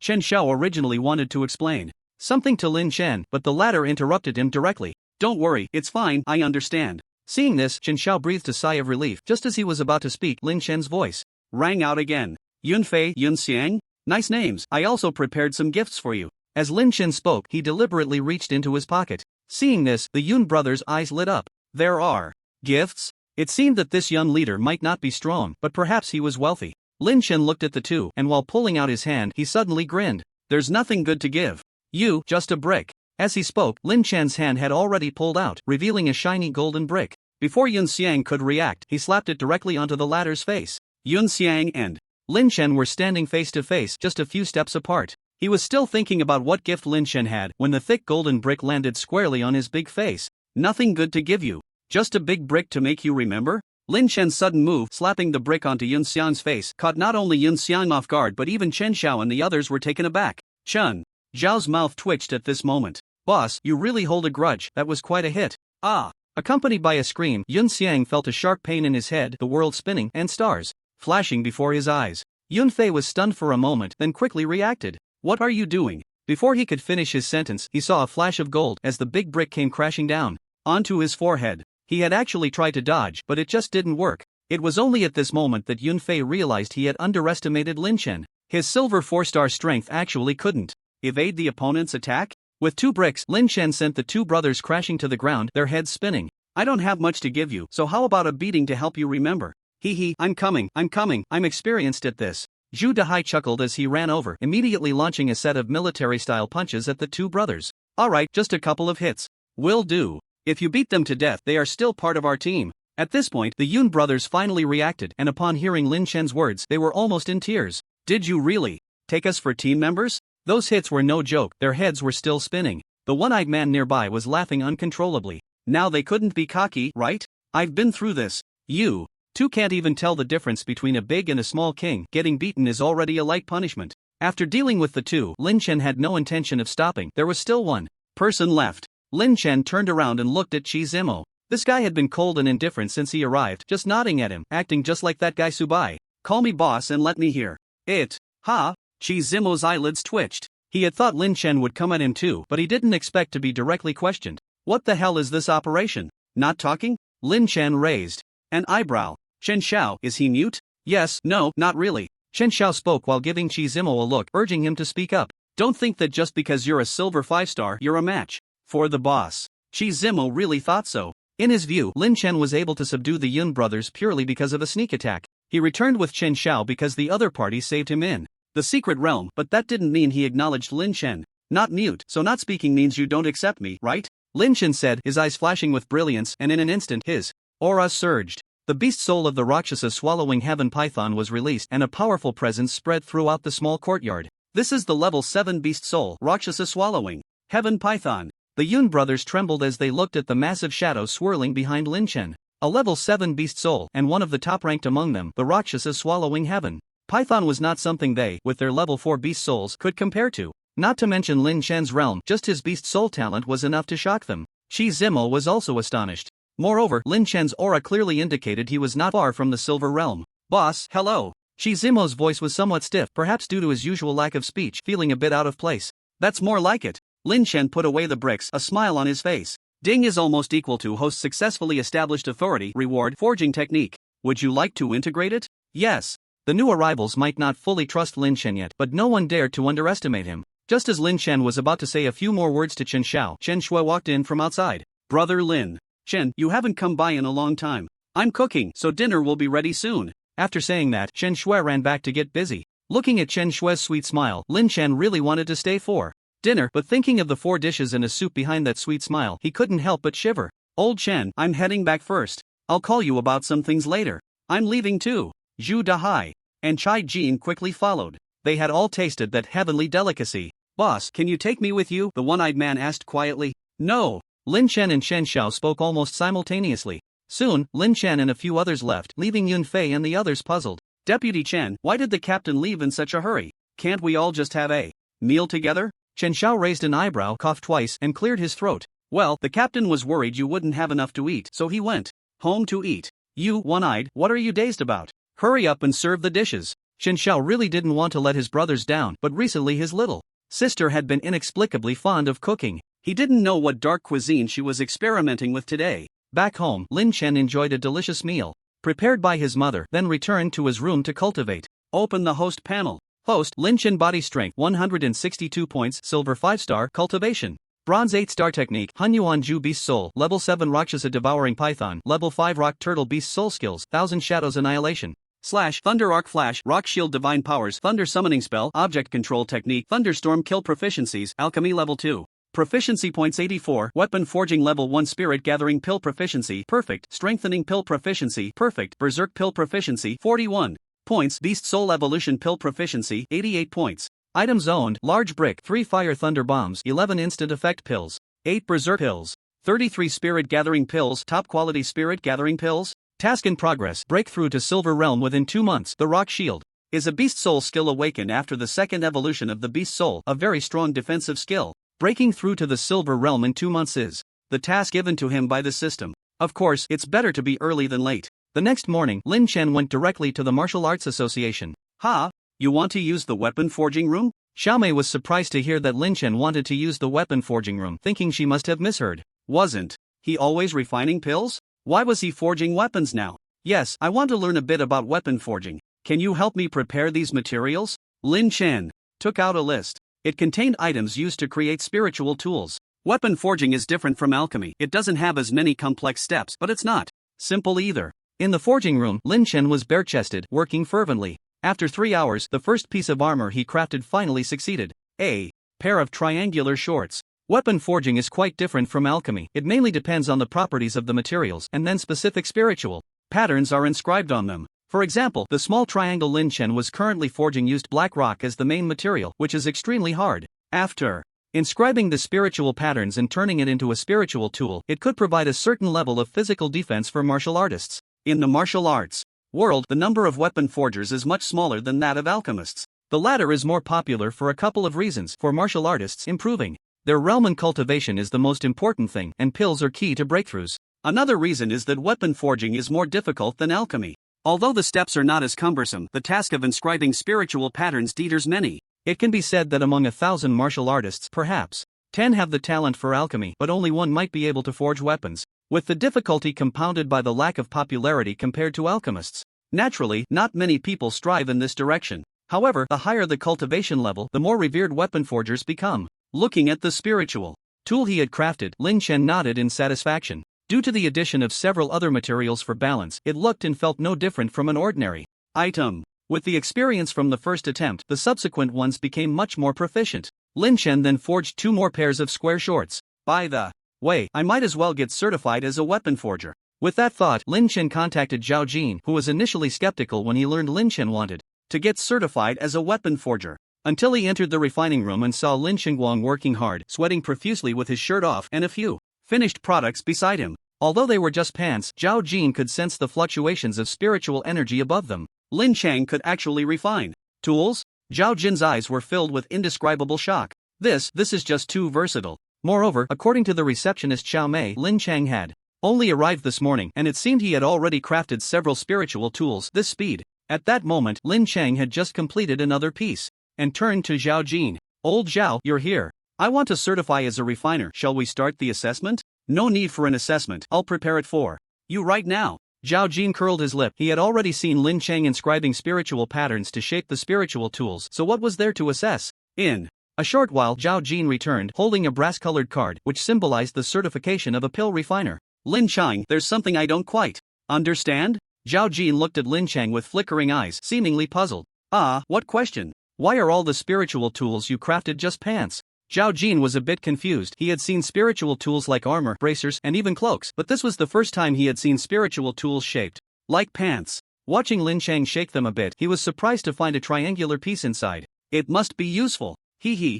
Chen Xiao originally wanted to explain something to Lin Chen, but the latter interrupted him directly. Don't worry, it's fine, I understand. Seeing this, Chen Xiao breathed a sigh of relief. Just as he was about to speak, Lin Chen's voice rang out again. Yunfei, Yunxiang? Nice names. I also prepared some gifts for you. As Lin Chen spoke, he deliberately reached into his pocket. Seeing this, the Yun brothers' eyes lit up. There are gifts? It seemed that this young leader might not be strong, but perhaps he was wealthy. Lin Chen looked at the two, and while pulling out his hand, he suddenly grinned. There's nothing good to give. You, just a brick. As he spoke, Lin Chen's hand had already pulled out, revealing a shiny golden brick. Before Yun Xiang could react, he slapped it directly onto the latter's face. Yun Xiang and Lin Chen were standing face to face, just a few steps apart. He was still thinking about what gift Lin Chen had when the thick golden brick landed squarely on his big face. Nothing good to give you. Just a big brick to make you remember? Lin Chen's sudden move, slapping the brick onto Yun Xiang's face, caught not only Yun Xiang off guard but even Chen Xiao and the others were taken aback. Chen Zhao's mouth twitched at this moment. Boss, you really hold a grudge, that was quite a hit. Ah! Accompanied by a scream, Yun Xiang felt a sharp pain in his head, the world spinning, and stars flashing before his eyes. Yun Fei was stunned for a moment, then quickly reacted. What are you doing? Before he could finish his sentence, he saw a flash of gold as the big brick came crashing down onto his forehead. He had actually tried to dodge, but it just didn't work. It was only at this moment that Yun Fei realized he had underestimated Lin Chen. His silver 4-star strength actually couldn't evade the opponent's attack. With 2 bricks, Lin Chen sent the 2 brothers crashing to the ground, their heads spinning. I don't have much to give you, so how about a beating to help you remember? Hee, I'm coming, I'm experienced at this. Zhu Dahai chuckled as he ran over, immediately launching a set of military-style punches at the 2 brothers. Alright, just a couple of hits. Will do. If you beat them to death, they are still part of our team. At this point, the Yun brothers finally reacted, and upon hearing Lin Chen's words, they were almost in tears. Did you really take us for team members? Those hits were no joke, their heads were still spinning. The one-eyed man nearby was laughing uncontrollably. Now they couldn't be cocky, right? I've been through this. You 2 can't even tell the difference between a big and a small king. Getting beaten is already a light punishment. After dealing with the 2, Lin Chen had no intention of stopping. There was still one person left. Lin Chen turned around and looked at Chi Zimo. This guy had been cold and indifferent since he arrived, just nodding at him, acting just like that guy Subai. Call me boss and let me hear it. Ha! Chi Zimo's eyelids twitched. He had thought Lin Chen would come at him too, but he didn't expect to be directly questioned. What the hell is this operation? Not talking? Lin Chen raised an eyebrow. Chen Xiao, is he mute? Yes, no, not really. Chen Xiao spoke while giving Chi Zimo a look, urging him to speak up. Don't think that just because you're a silver 5-star, you're a match for the boss. Chi Zimo really thought so. In his view, Lin Chen was able to subdue the Yun brothers purely because of a sneak attack. He returned with Chen Xiao because the other party saved him in the secret realm, but that didn't mean he acknowledged Lin Chen. Not mute, so not speaking means you don't accept me, right? Lin Chen said, his eyes flashing with brilliance, and in an instant his aura surged. The beast soul of the Rakshasa swallowing heaven python was released and a powerful presence spread throughout the small courtyard. This is the level 7 beast soul, Rakshasa swallowing heaven python. The Yun brothers trembled as they looked at the massive shadow swirling behind Lin Chen. A level 7 beast soul, and one of the top ranked among them, the Rakshasa swallowing heaven python was not something they, with their level 4 beast souls, could compare to. Not to mention Lin Chen's realm, just his beast soul talent was enough to shock them. Chi Zimo was also astonished. Moreover, Lin Chen's aura clearly indicated he was not far from the silver realm. Boss, hello. Chi Zimo's voice was somewhat stiff, perhaps due to his usual lack of speech, feeling a bit out of place. That's more like it. Lin Chen put away the bricks, a smile on his face. Ding is almost equal to host successfully established authority reward forging technique. Would you like to integrate it? Yes. The new arrivals might not fully trust Lin Chen yet, but no one dared to underestimate him. Just as Lin Chen was about to say a few more words to Chen Xiao, Chen Shui walked in from outside. Brother Lin Chen, you haven't come by in a long time. I'm cooking, so dinner will be ready soon. After saying that, Chen Shui ran back to get busy. Looking at Chen Shui's sweet smile, Lin Chen really wanted to stay for dinner, but thinking of the 4 dishes and a soup behind that sweet smile, he couldn't help but shiver. Old Chen, I'm heading back first. I'll call you about some things later. I'm leaving too. Zhu Dahai and Chai Jin quickly followed. They had all tasted that heavenly delicacy. Boss, can you take me with you? The one-eyed man asked quietly. No. Lin Chen and Chen Xiao spoke almost simultaneously. Soon, Lin Chen and a few others left, leaving Yun Fei and the others puzzled. Deputy Chen, why did the captain leave in such a hurry? Can't we all just have a meal together? Chen Xiao raised an eyebrow, coughed twice, and cleared his throat. Well, the captain was worried you wouldn't have enough to eat, so he went home to eat. You, one-eyed, what are you dazed about? Hurry up and serve the dishes. Shen Xiao really didn't want to let his brothers down, but recently his little sister had been inexplicably fond of cooking. He didn't know what dark cuisine she was experimenting with today. Back home, Lin Chen enjoyed a delicious meal prepared by his mother, then returned to his room to cultivate. Open the host panel. Host, Lin Chen, body strength 162 points, silver 5-star, cultivation. Bronze 8-star technique, Hunyuan Ju Beast Soul, level 7 Rakshasa Devouring Python, level 5 Rock Turtle Beast Soul skills, 1000 Shadows Annihilation. Slash, Thunder Arc Flash, Rock Shield Divine Powers, Thunder Summoning Spell, Object Control Technique, Thunderstorm Kill Proficiencies, Alchemy level 2. Proficiency points 84, Weapon Forging level 1, Spirit Gathering Pill Proficiency, Perfect, Strengthening Pill Proficiency, Perfect, Berserk Pill Proficiency, 41 points, Beast Soul Evolution Pill Proficiency, 88 points. Items owned, Large Brick, 3 Fire Thunder Bombs, 11 Instant Effect Pills, 8 Berserk Pills, 33 Spirit Gathering Pills, Top Quality Spirit Gathering Pills. Task in progress, breakthrough to Silver Realm within 2 months. The Rock Shield is a Beast Soul skill awakened after the second evolution of the Beast Soul, a very strong defensive skill. Breaking through to the Silver Realm in 2 months is the task given to him by the system. Of course, it's better to be early than late. The next morning, Lin Chen went directly to the Martial Arts Association. Ha! You want to use the weapon forging room? Xiaomei was surprised to hear that Lin Chen wanted to use the weapon forging room, thinking she must have misheard. Wasn't he always refining pills? Why was he forging weapons now? Yes, I want to learn a bit about weapon forging. Can you help me prepare these materials? Lin Chen took out a list. It contained items used to create spiritual tools. Weapon forging is different from alchemy. It doesn't have as many complex steps, but it's not simple either. In the forging room, Lin Chen was bare-chested, working fervently. After 3 hours, the first piece of armor he crafted finally succeeded. A pair of triangular shorts. Weapon forging is quite different from alchemy. It mainly depends on the properties of the materials, and then specific spiritual patterns are inscribed on them. For example, the small triangle Lin Chen was currently forging used black rock as the main material, which is extremely hard. After inscribing the spiritual patterns and turning it into a spiritual tool, it could provide a certain level of physical defense for martial artists. In the martial arts world, the number of weapon forgers is much smaller than that of alchemists. The latter is more popular for a couple of reasons. For martial artists, improving their realm and cultivation is the most important thing, and pills are key to breakthroughs. Another reason is that weapon forging is more difficult than alchemy. Although the steps are not as cumbersome, the task of inscribing spiritual patterns deters many. It can be said that among 1,000 martial artists, perhaps 10 have the talent for alchemy, but only 1 might be able to forge weapons, with the difficulty compounded by the lack of popularity compared to alchemists. Naturally, not many people strive in this direction. However, the higher the cultivation level, the more revered weapon forgers become. Looking at the spiritual tool he had crafted, Lin Chen nodded in satisfaction. Due to the addition of several other materials for balance, it looked and felt no different from an ordinary item. With the experience from the first attempt, the subsequent ones became much more proficient. Lin Chen then forged 2 more pairs of square shorts. By the way, I might as well get certified as a weapon forger. With that thought, Lin Chen contacted Zhao Jin, who was initially skeptical when he learned Lin Chen wanted to get certified as a weapon forger, until he entered the refining room and saw Lin Xinguang working hard, sweating profusely with his shirt off and a few finished products beside him. Although they were just pants, Zhao Jin could sense the fluctuations of spiritual energy above them. Lin Chang could actually refine tools? Zhao Jin's eyes were filled with indescribable shock. This is just too versatile. Moreover, according to the receptionist Xiao Mei, Lin Chang had only arrived this morning, and it seemed he had already crafted several spiritual tools. This speed. At that moment, Lin Chang had just completed another piece, and turned to Zhao Jin. Old Zhao, you're here. I want to certify as a refiner. Shall we start the assessment? No need for an assessment, I'll prepare it for you right now. Zhao Jin curled his lip. He had already seen Lin Chang inscribing spiritual patterns to shape the spiritual tools, so what was there to assess? In a short while, Zhao Jin returned, holding a brass-colored card, which symbolized the certification of a pill refiner. Lin Chang, there's something I don't quite understand? Zhao Jin looked at Lin Chang with flickering eyes, seemingly puzzled. What question? Why are all the spiritual tools you crafted just pants? Zhao Jin was a bit confused. He had seen spiritual tools like armor, bracers, and even cloaks, but this was the first time he had seen spiritual tools shaped like pants. Watching Lin Chang shake them a bit, he was surprised to find a triangular piece inside. It must be useful.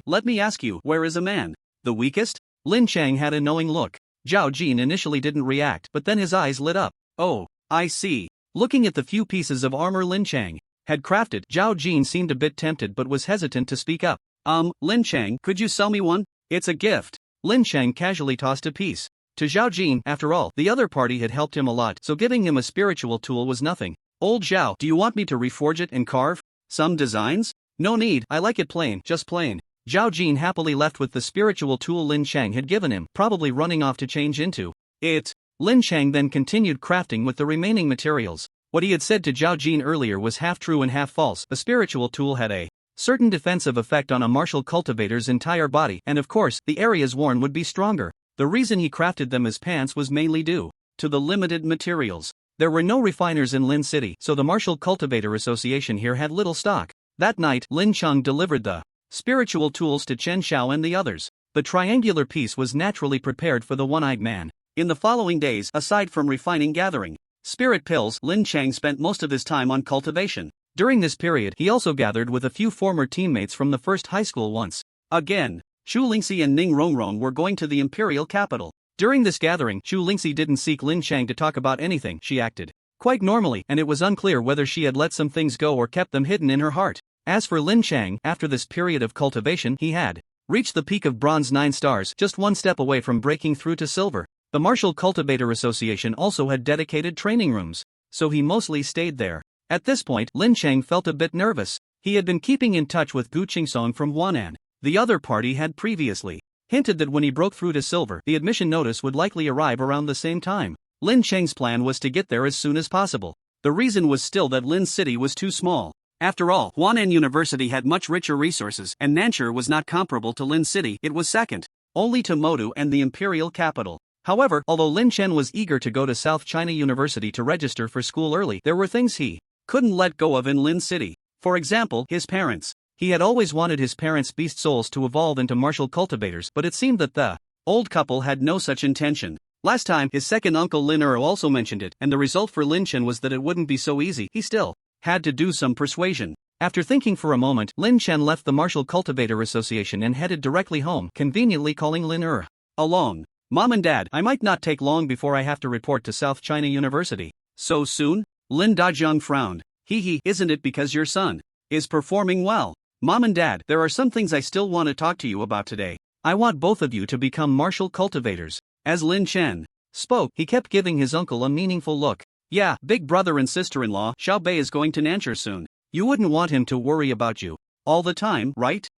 Let me ask you, where is a man the weakest? Lin Chang had a knowing look. Zhao Jin initially didn't react, but then his eyes lit up. Oh, I see. Looking at the few pieces of armor Lin Chang had crafted, Zhao Jin seemed a bit tempted but was hesitant to speak up. Lin Chang, could you sell me one? It's a gift. Lin Chang casually tossed a piece to Zhao Jin. After all, the other party had helped him a lot, so giving him a spiritual tool was nothing. Old Zhao, do you want me to reforge it and carve Some designs? No need, I like it plain, just plain. Zhao Jin happily left with the spiritual tool Lin Chang had given him, probably running off to change into it. Lin Chang then continued crafting with the remaining materials. What he had said to Zhao Jin earlier was half true and half false. The spiritual tool had a certain defensive effect on a martial cultivator's entire body, and of course, the areas worn would be stronger. The reason he crafted them as pants was mainly due to the limited materials. There were no refiners in Lin City, so the Martial Cultivator Association here had little stock. That night, Lin Chang delivered the spiritual tools to Chen Xiao and the others. The triangular piece was naturally prepared for the one-eyed man. In the following days, aside from refining gathering spirit pills, Lin Chang spent most of his time on cultivation. During this period, he also gathered with a few former teammates from the first high school once again. Xu Lingxi and Ning Rongrong were going to the imperial capital. During this gathering, Xu Lingxi didn't seek Lin Chang to talk about anything. She acted quite normally, and it was unclear whether she had let some things go or kept them hidden in her heart. As for Lin Chang, after this period of cultivation, he had reached the peak of bronze 9 stars, just one step away from breaking through to silver. The Martial Cultivator Association also had dedicated training rooms, so he mostly stayed there. At this point, Lin Chang felt a bit nervous. He had been keeping in touch with Gu Qingsong from Huanan. The other party had previously hinted that when he broke through to silver, the admission notice would likely arrive around the same time. Lin Chang's plan was to get there as soon as possible. The reason was still that Lin City was too small. After all, Huanan University had much richer resources, and Nanchur was not comparable to Lin City. It was second only to Modu and the imperial capital. However, although Lin Chen was eager to go to South China University to register for school early, there were things he couldn't let go of in Lin City. For example, his parents. He had always wanted his parents' beast souls to evolve into martial cultivators, but it seemed that the old couple had no such intention. Last time, his second uncle Lin also mentioned it, and the result for Lin Chen was that it wouldn't be so easy. He still had to do some persuasion. After thinking for a moment, Lin Chen left the Martial Cultivator Association and headed directly home, conveniently calling Lin along. Mom and Dad, I might not take long before I have to report to South China University. So soon? Lin Dajiang frowned. Hee, isn't it because your son is performing well? Mom and Dad, there are some things I still want to talk to you about today. I want both of you to become martial cultivators. As Lin Chen spoke, he kept giving his uncle a meaningful look. Yeah, big brother and sister-in-law, Xiao Bei is going to Nanchur soon. You wouldn't want him to worry about you all the time, right?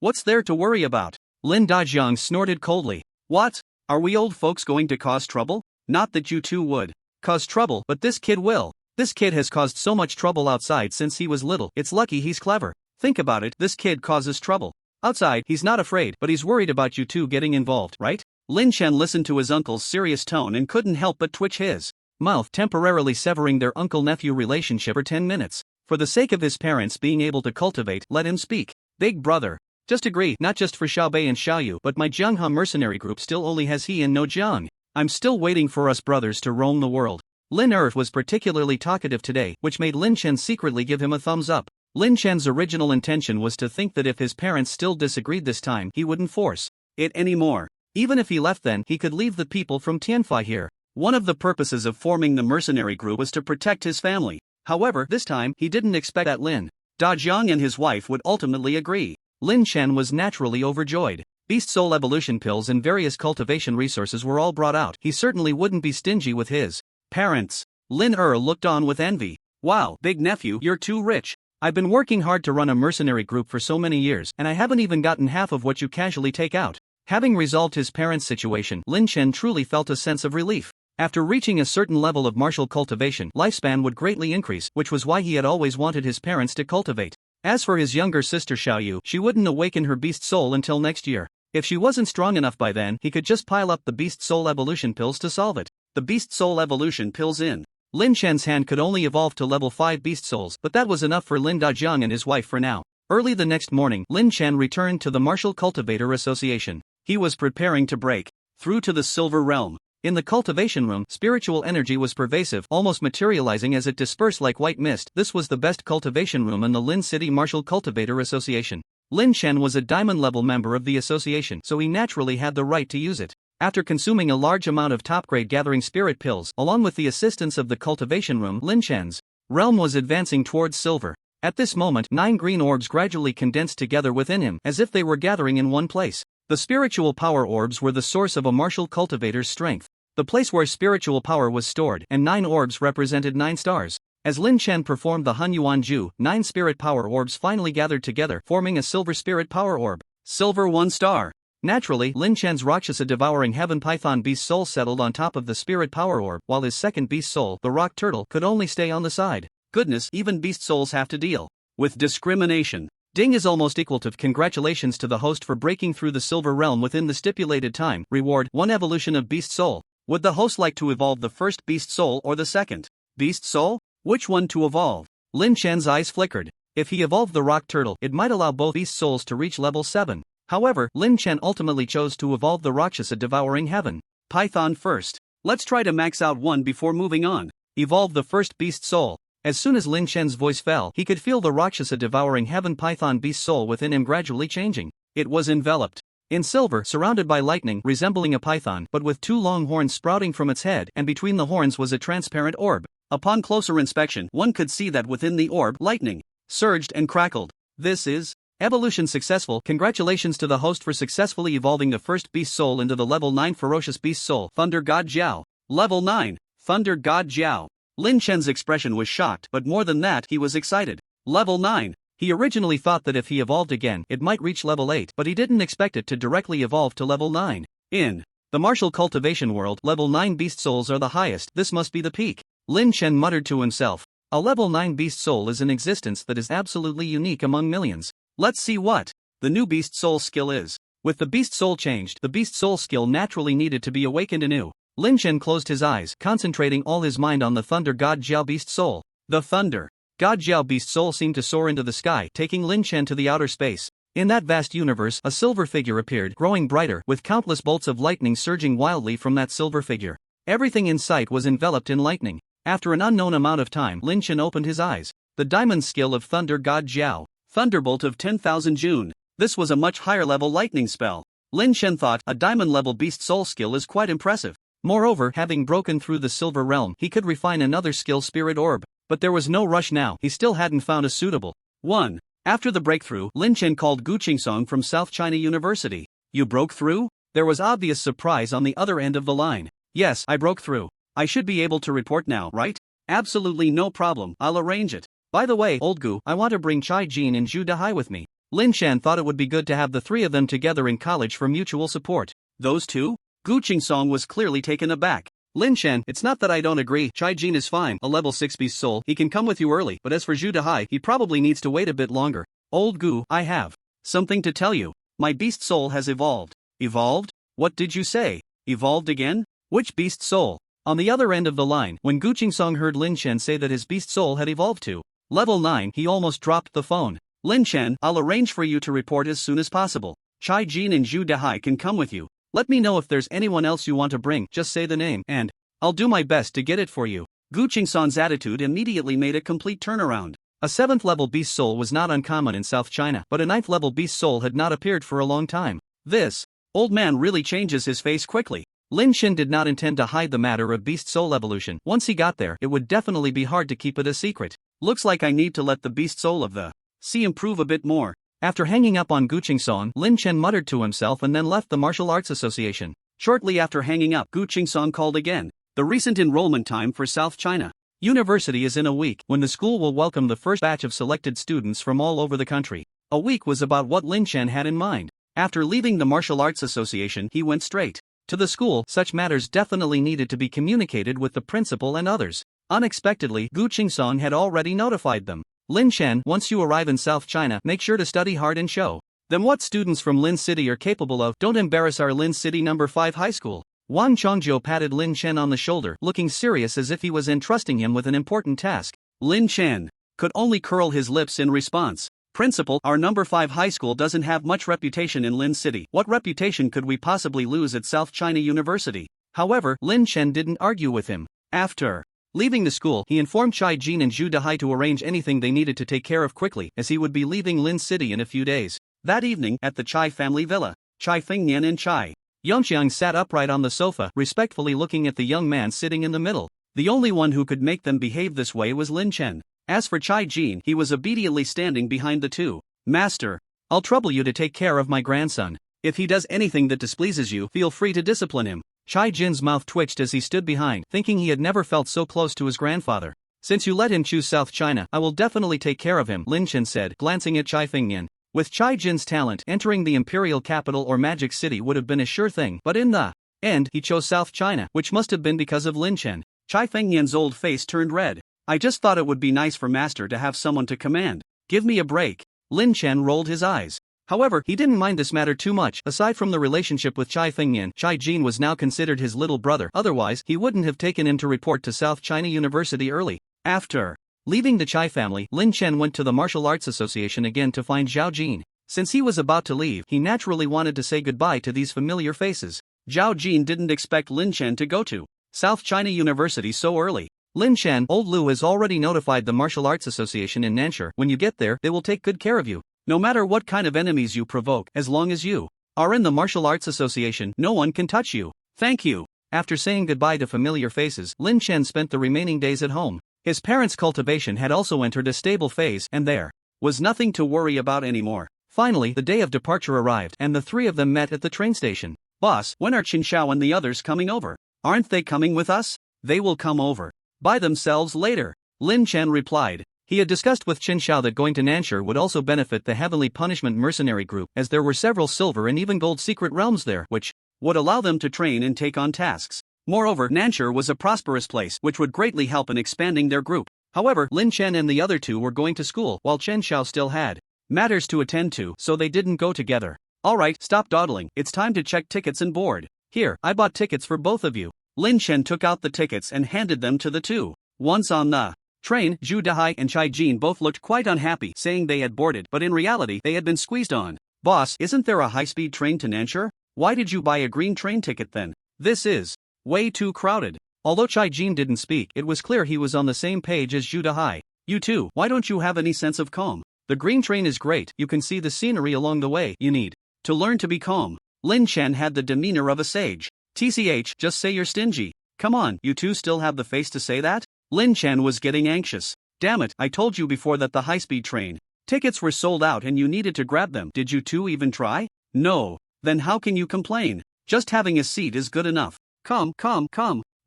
What's there to worry about? Lin Dajiang snorted coldly. What? Are we old folks going to cause trouble? Not that you two would cause trouble, but this kid will. This kid has caused so much trouble outside since he was little. It's lucky he's clever. Think about it, this kid causes trouble. Outside, he's not afraid, but he's worried about you two getting involved, right? Lin Chen listened to his uncle's serious tone and couldn't help but twitch his mouth, temporarily severing their uncle-nephew relationship for 10 minutes. For the sake of his parents being able to cultivate, let him speak. Big brother. Just agree, not just for Xiao Bei and Xiaoyu, but my Jianghe mercenary group still only has he and no Jiang. I'm still waiting for us brothers to roam the world. Lin was particularly talkative today, which made Lin Chen secretly give him a thumbs up. Lin Chen's original intention was to think that if his parents still disagreed this time, he wouldn't force it anymore. Even if he left then, he could leave the people from Tianfai here. One of the purposes of forming the mercenary group was to protect his family. However, this time, he didn't expect that Lin Dajiang and his wife would ultimately agree. Lin Chen was naturally overjoyed. Beast Soul evolution pills and various cultivation resources were all brought out. He certainly wouldn't be stingy with his parents. Lin looked on with envy. Wow, big nephew, you're too rich. I've been working hard to run a mercenary group for so many years, and I haven't even gotten half of what you casually take out. Having resolved his parents' situation, Lin Chen truly felt a sense of relief. After reaching a certain level of martial cultivation, lifespan would greatly increase, which was why he had always wanted his parents to cultivate. As for his younger sister Xiaoyu, she wouldn't awaken her beast soul until next year. If she wasn't strong enough by then, he could just pile up the beast soul evolution pills to solve it. The beast soul evolution pills in Lin Chen's hand could only evolve to level 5 beast souls, but that was enough for Lin Dajiang and his wife for now. Early the next morning, Lin Chen returned to the Martial Cultivator Association. He was preparing to break through to the Silver Realm. In the cultivation room, spiritual energy was pervasive, almost materializing as it dispersed like white mist. This was the best cultivation room in the Lin City Martial Cultivator Association. Lin Chen was a diamond-level member of the association, so he naturally had the right to use it. After consuming a large amount of top-grade gathering spirit pills, along with the assistance of the cultivation room, Lin Chen's realm was advancing towards silver. At this moment, 9 green orbs gradually condensed together within him, as if they were gathering in one place. The spiritual power orbs were the source of a martial cultivator's strength. The place where spiritual power was stored, and 9 orbs represented 9 stars. As Lin Chen performed the Hunyuan Ju, 9 spirit power orbs finally gathered together, forming a silver spirit power orb. Silver 1 star. Naturally, Lin Chen's Rakshasa devouring heaven python beast soul settled on top of the spirit power orb, while his second beast soul, the rock turtle, could only stay on the side. Goodness, even beast souls have to deal with discrimination. Ding is almost equal to congratulations to the host for breaking through the silver realm within the stipulated time. Reward 1 evolution of beast soul. Would the host like to evolve the first beast soul or the second beast soul? Which one to evolve? Lin Chen's eyes flickered. If he evolved the rock turtle, it might allow both beast souls to reach level 7. However, Lin Chen ultimately chose to evolve the Rakshasa devouring heaven python first. Let's try to max out one before moving on. Evolve the first beast soul. As soon as Lin Chen's voice fell, he could feel the Rakshasa devouring heaven python beast soul within him gradually changing. It was enveloped in silver, surrounded by lightning, resembling a python, but with 2 long horns sprouting from its head, and between the horns was a transparent orb. Upon closer inspection, one could see that within the orb, lightning surged and crackled. This is evolution successful. Congratulations to the host for successfully evolving the first beast soul into the level 9 ferocious beast soul, Thunder God Jiao. Level 9, Thunder God Jiao. Lin Chen's expression was shocked, but more than that, he was excited. Level 9. He originally thought that if he evolved again, it might reach level 8, but he didn't expect it to directly evolve to level 9. In the martial cultivation world, level 9 beast souls are the highest. This must be the peak. Lin Chen muttered to himself. A level 9 beast soul is an existence that is absolutely unique among millions. Let's see what the new beast soul skill is. With the beast soul changed, the beast soul skill naturally needed to be awakened anew. Lin Chen closed his eyes, concentrating all his mind on the Thunder God Jiao beast soul. The Thunder God Jiao beast soul seemed to soar into the sky, taking Lin Chen to the outer space. In that vast universe, a silver figure appeared, growing brighter, with countless bolts of lightning surging wildly from that silver figure. Everything in sight was enveloped in lightning. After an unknown amount of time, Lin Chen opened his eyes. The diamond skill of Thunder God Jiao. Thunderbolt of 10,000 June. This was a much higher level lightning spell. Lin Chen thought, a diamond level beast soul skill is quite impressive. Moreover, having broken through the silver realm, he could refine another skill, Spirit Orb. But there was no rush now, he still hadn't found a suitable one. After the breakthrough, Lin Chen called Gu Qingsong from South China University. You broke through? There was obvious surprise on the other end of the line. Yes, I broke through. I should be able to report now, right? Absolutely no problem, I'll arrange it. By the way, old Gu, I want to bring Chai Jin and Zhu Dahai with me. Lin Chen thought it would be good to have the 3 of them together in college for mutual support. Those 2? Gu Qingsong was clearly taken aback. Lin Chen, it's not that I don't agree, Chai Jin is fine, a level 6 beast soul, he can come with you early, but as for Zhu Dahai, he probably needs to wait a bit longer. Old Gu, I have something to tell you. My beast soul has evolved. Evolved? What did you say? Evolved again? Which beast soul? On the other end of the line, when Gu Qingsong heard Lin Chen say that his beast soul had evolved to level 9, he almost dropped the phone. Lin Chen, I'll arrange for you to report as soon as possible. Chai Jin and Zhu Dahai can come with you. Let me know if there's anyone else you want to bring, just say the name, and I'll do my best to get it for you. Gu Qingsong's attitude immediately made a complete turnaround. A 7th level beast soul was not uncommon in South China, but a 9th level beast soul had not appeared for a long time. This old man really changes his face quickly. Lin Chen did not intend to hide the matter of beast soul evolution. Once he got there, it would definitely be hard to keep it a secret. Looks like I need to let the beast soul of the sea improve a bit more. After hanging up on Gu Qingsong, Lin Chen muttered to himself and then left the Martial Arts Association. Shortly after hanging up, Gu Qingsong called again. The recent enrollment time for South China University is in a week, when the school will welcome the first batch of selected students from all over the country. A week was about what Lin Chen had in mind. After leaving the Martial Arts Association, he went straight to the school. Such matters definitely needed to be communicated with the principal and others. Unexpectedly, Gu Qingsong had already notified them. Lin Chen, once you arrive in South China, make sure to study hard and show them what students from Lin City are capable of. Don't embarrass our Lin City number 5 high school. Wang Chongzhou patted Lin Chen on the shoulder, looking serious as if he was entrusting him with an important task. Lin Chen could only curl his lips in response. Principal, our number 5 high school doesn't have much reputation in Lin City. What reputation could we possibly lose at South China University? However, Lin Chen didn't argue with him. After leaving the school, he informed Chai Jin and Zhu Dahai to arrange anything they needed to take care of quickly, as he would be leaving Lin City in a few days. That evening, at the Chai family villa, Chai Fingnian and Chai Yongxiang sat upright on the sofa, respectfully looking at the young man sitting in the middle. The only one who could make them behave this way was Lin Chen. As for Chai Jin, he was obediently standing behind the two. Master, I'll trouble you to take care of my grandson. If he does anything that displeases you, feel free to discipline him. Chai Jin's mouth twitched as he stood behind, thinking he had never felt so close to his grandfather. Since you let him choose South China, I will definitely take care of him, Lin Chen said, glancing at Chai Fengyan. With Chai Jin's talent, entering the imperial capital or magic city would have been a sure thing, but in the end, he chose South China, which must have been because of Lin Chen. Chai Fengyan's old face turned red. I just thought it would be nice for Master to have someone to command. Give me a break. Lin Chen rolled his eyes. However, he didn't mind this matter too much. Aside from the relationship with Chai Fengyan, Chai Jin was now considered his little brother. Otherwise, he wouldn't have taken him to report to South China University early. After leaving the Chai family, Lin Chen went to the Martial Arts Association again to find Zhao Jin. Since he was about to leave, he naturally wanted to say goodbye to these familiar faces. Zhao Jin didn't expect Lin Chen to go to South China University so early. Lin Chen, old Lu has already notified the Martial Arts Association in Nanshur. When you get there, they will take good care of you. No matter what kind of enemies you provoke, as long as you are in the Martial Arts Association, no one can touch you. Thank you. After saying goodbye to familiar faces, Lin Chen spent the remaining days at home. His parents' cultivation had also entered a stable phase, and there was nothing to worry about anymore. Finally, the day of departure arrived, and the three of them met at the train station. Boss, when are Qin Shao and the others coming over? Aren't they coming with us? They will come over by themselves later, Lin Chen replied. He had discussed with Qin Shao that going to Nanshur would also benefit the Heavenly Punishment Mercenary Group, as there were several silver and even gold secret realms there, which would allow them to train and take on tasks. Moreover, Nanshur was a prosperous place, which would greatly help in expanding their group. However, Lin Chen and the other two were going to school, while Qin Shao still had matters to attend to, so they didn't go together. Alright, stop dawdling, it's time to check tickets and board. Here, I bought tickets for both of you. Lin Chen took out the tickets and handed them to the two. Once on the train, Zhu Dahai and Chai Jin both looked quite unhappy, saying they had boarded, but in reality, they had been squeezed on. Boss, isn't there a high-speed train to Nanshur? Why did you buy a green train ticket then? This is way too crowded. Although Chai Jin didn't speak, it was clear he was on the same page as Zhu Dahai. You too, why don't you have any sense of calm? The green train is great, you can see the scenery along the way. You need to learn to be calm. Lin Chen had the demeanor of a sage. TCH, just say you're stingy. Come on, you two still have the face to say that? Lin Chen was getting anxious. Damn it, I told you before that the high-speed train tickets were sold out and you needed to grab them. Did you two even try? No. Then how can you complain? Just having a seat is good enough. Come.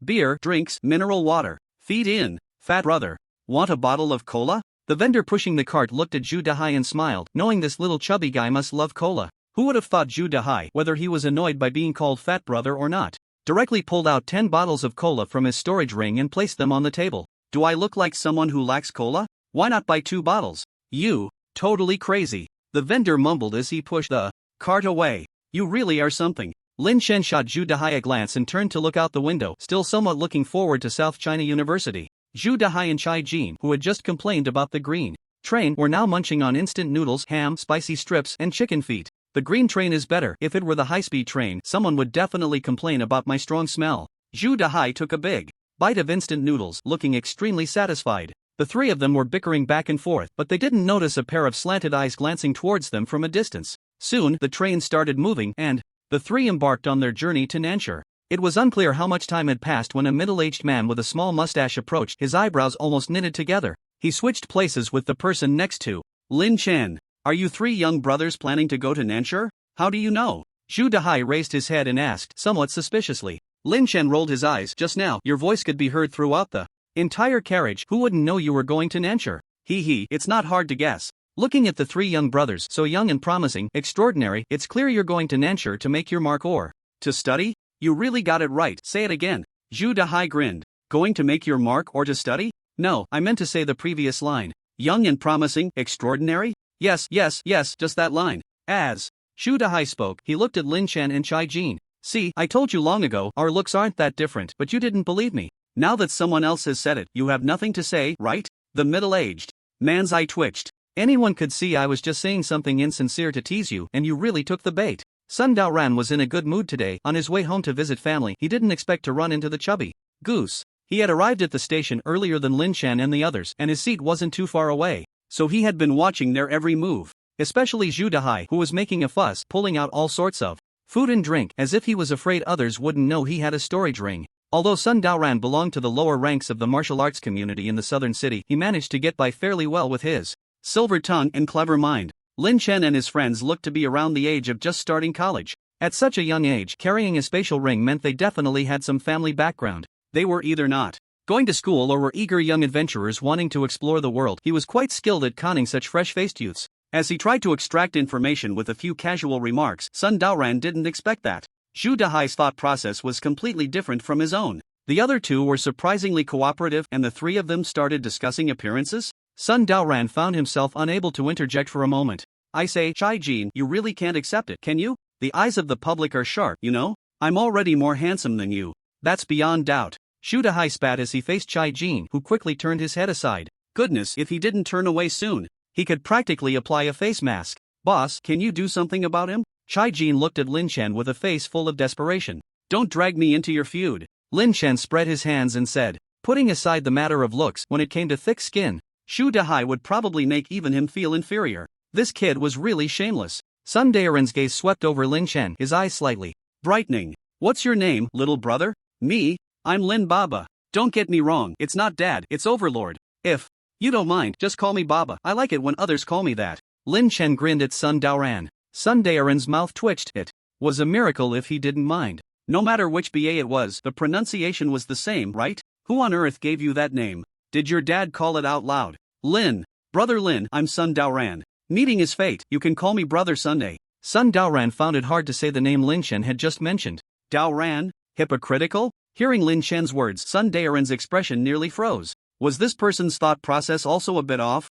Beer, drinks, mineral water. Feed in, fat brother. Want a bottle of cola? The vendor pushing the cart looked at Zhu Dahai and smiled, knowing this little chubby guy must love cola. Who would have thought Zhu Dahai, whether he was annoyed by being called fat brother or not, directly pulled out 10 bottles of cola from his storage ring and placed them on the table. Do I look like someone who lacks cola? Why not buy 2 bottles? You, totally crazy. The vendor mumbled as he pushed the cart away. You really are something. Lin Chen shot Zhu Dahai a glance and turned to look out the window, still somewhat looking forward to South China University. Zhu Dahai and Chai Jin, who had just complained about the green train, were now munching on instant noodles, ham, spicy strips, and chicken feet. The green train is better. If it were the high-speed train, someone would definitely complain about my strong smell. Zhu Dahai took a big bite of instant noodles, looking extremely satisfied. The three of them were bickering back and forth, but they didn't notice a pair of slanted eyes glancing towards them from a distance. Soon, the train started moving, and the three embarked on their journey to Nanshur. It was unclear how much time had passed when a middle-aged man with a small mustache approached, his eyebrows almost knitted together. He switched places with the person next to Lin Chen. Are you 3 young brothers planning to go to Nanshur? How do you know? Zhu Dahai raised his head and asked, somewhat suspiciously. Lin Chen rolled his eyes. Just now, your voice could be heard throughout the entire carriage. Who wouldn't know you were going to Nanshur? It's not hard to guess. Looking at the 3 young brothers, so young and promising, extraordinary, it's clear you're going to Nanshur to make your mark or to study? You really got it right. Say it again. Zhu Dahai grinned. Going to make your mark or to study? No, I meant to say the previous line. Young and promising, extraordinary? Yes, just that line. As Zhu Dahai spoke, he looked at Lin Chen and Chai Jin. See, I told you long ago, our looks aren't that different, but you didn't believe me. Now that someone else has said it, you have nothing to say, right? The middle-aged man's eye twitched. Anyone could see I was just saying something insincere to tease you, and you really took the bait. Sun Daoran was in a good mood today. On his way home to visit family, he didn't expect to run into the chubby goose. He had arrived at the station earlier than Lin Chen and the others, and his seat wasn't too far away, so he had been watching their every move. Especially Zhu Dahai, who was making a fuss, pulling out all sorts of food and drink, as if he was afraid others wouldn't know he had a storage ring. Although Sun Daoran belonged to the lower ranks of the martial arts community in the southern city, he managed to get by fairly well with his silver tongue and clever mind. Lin Chen and his friends looked to be around the age of just starting college. At such a young age, carrying a spatial ring meant they definitely had some family background. They were either not going to school or were eager young adventurers wanting to explore the world. He was quite skilled at conning such fresh-faced youths. As he tried to extract information with a few casual remarks, Sun Daoran didn't expect that. Zhu Dahai's thought process was completely different from his own. The other two were surprisingly cooperative, and the three of them started discussing appearances. Sun Daoran found himself unable to interject for a moment. I say, Chai Jin, you really can't accept it, can you? The eyes of the public are sharp, you know? I'm already more handsome than you. That's beyond doubt. Zhu Dahai spat as he faced Chai Jin, who quickly turned his head aside. Goodness, if he didn't turn away soon, he could practically apply a face mask. Boss, can you do something about him? Chai Jin looked at Lin Chen with a face full of desperation. Don't drag me into your feud. Lin Chen spread his hands and said, putting aside the matter of looks, when it came to thick skin, Zhu Dahai would probably make even him feel inferior. This kid was really shameless. Sun Daoran's gaze swept over Lin Chen, his eyes slightly brightening. What's your name, little brother? Me? I'm Lin Baba. Don't get me wrong, it's not Dad, it's Overlord. If you don't mind, just call me Baba. I like it when others call me that. Lin Chen grinned at Sun Daoran. Sun Daoran's mouth twitched. It was a miracle if he didn't mind. No matter which BA it was, the pronunciation was the same, right? Who on earth gave you that name? Did your dad call it out loud? Lin. Brother Lin, I'm Sun Daoran. Meeting is fate, you can call me Brother Sunday. Sun Daoran found it hard to say the name Lin Chen had just mentioned. Daoran? Hypocritical? Hearing Lin Chen's words, Sun Daoran's expression nearly froze. Was this person's thought process also a bit off?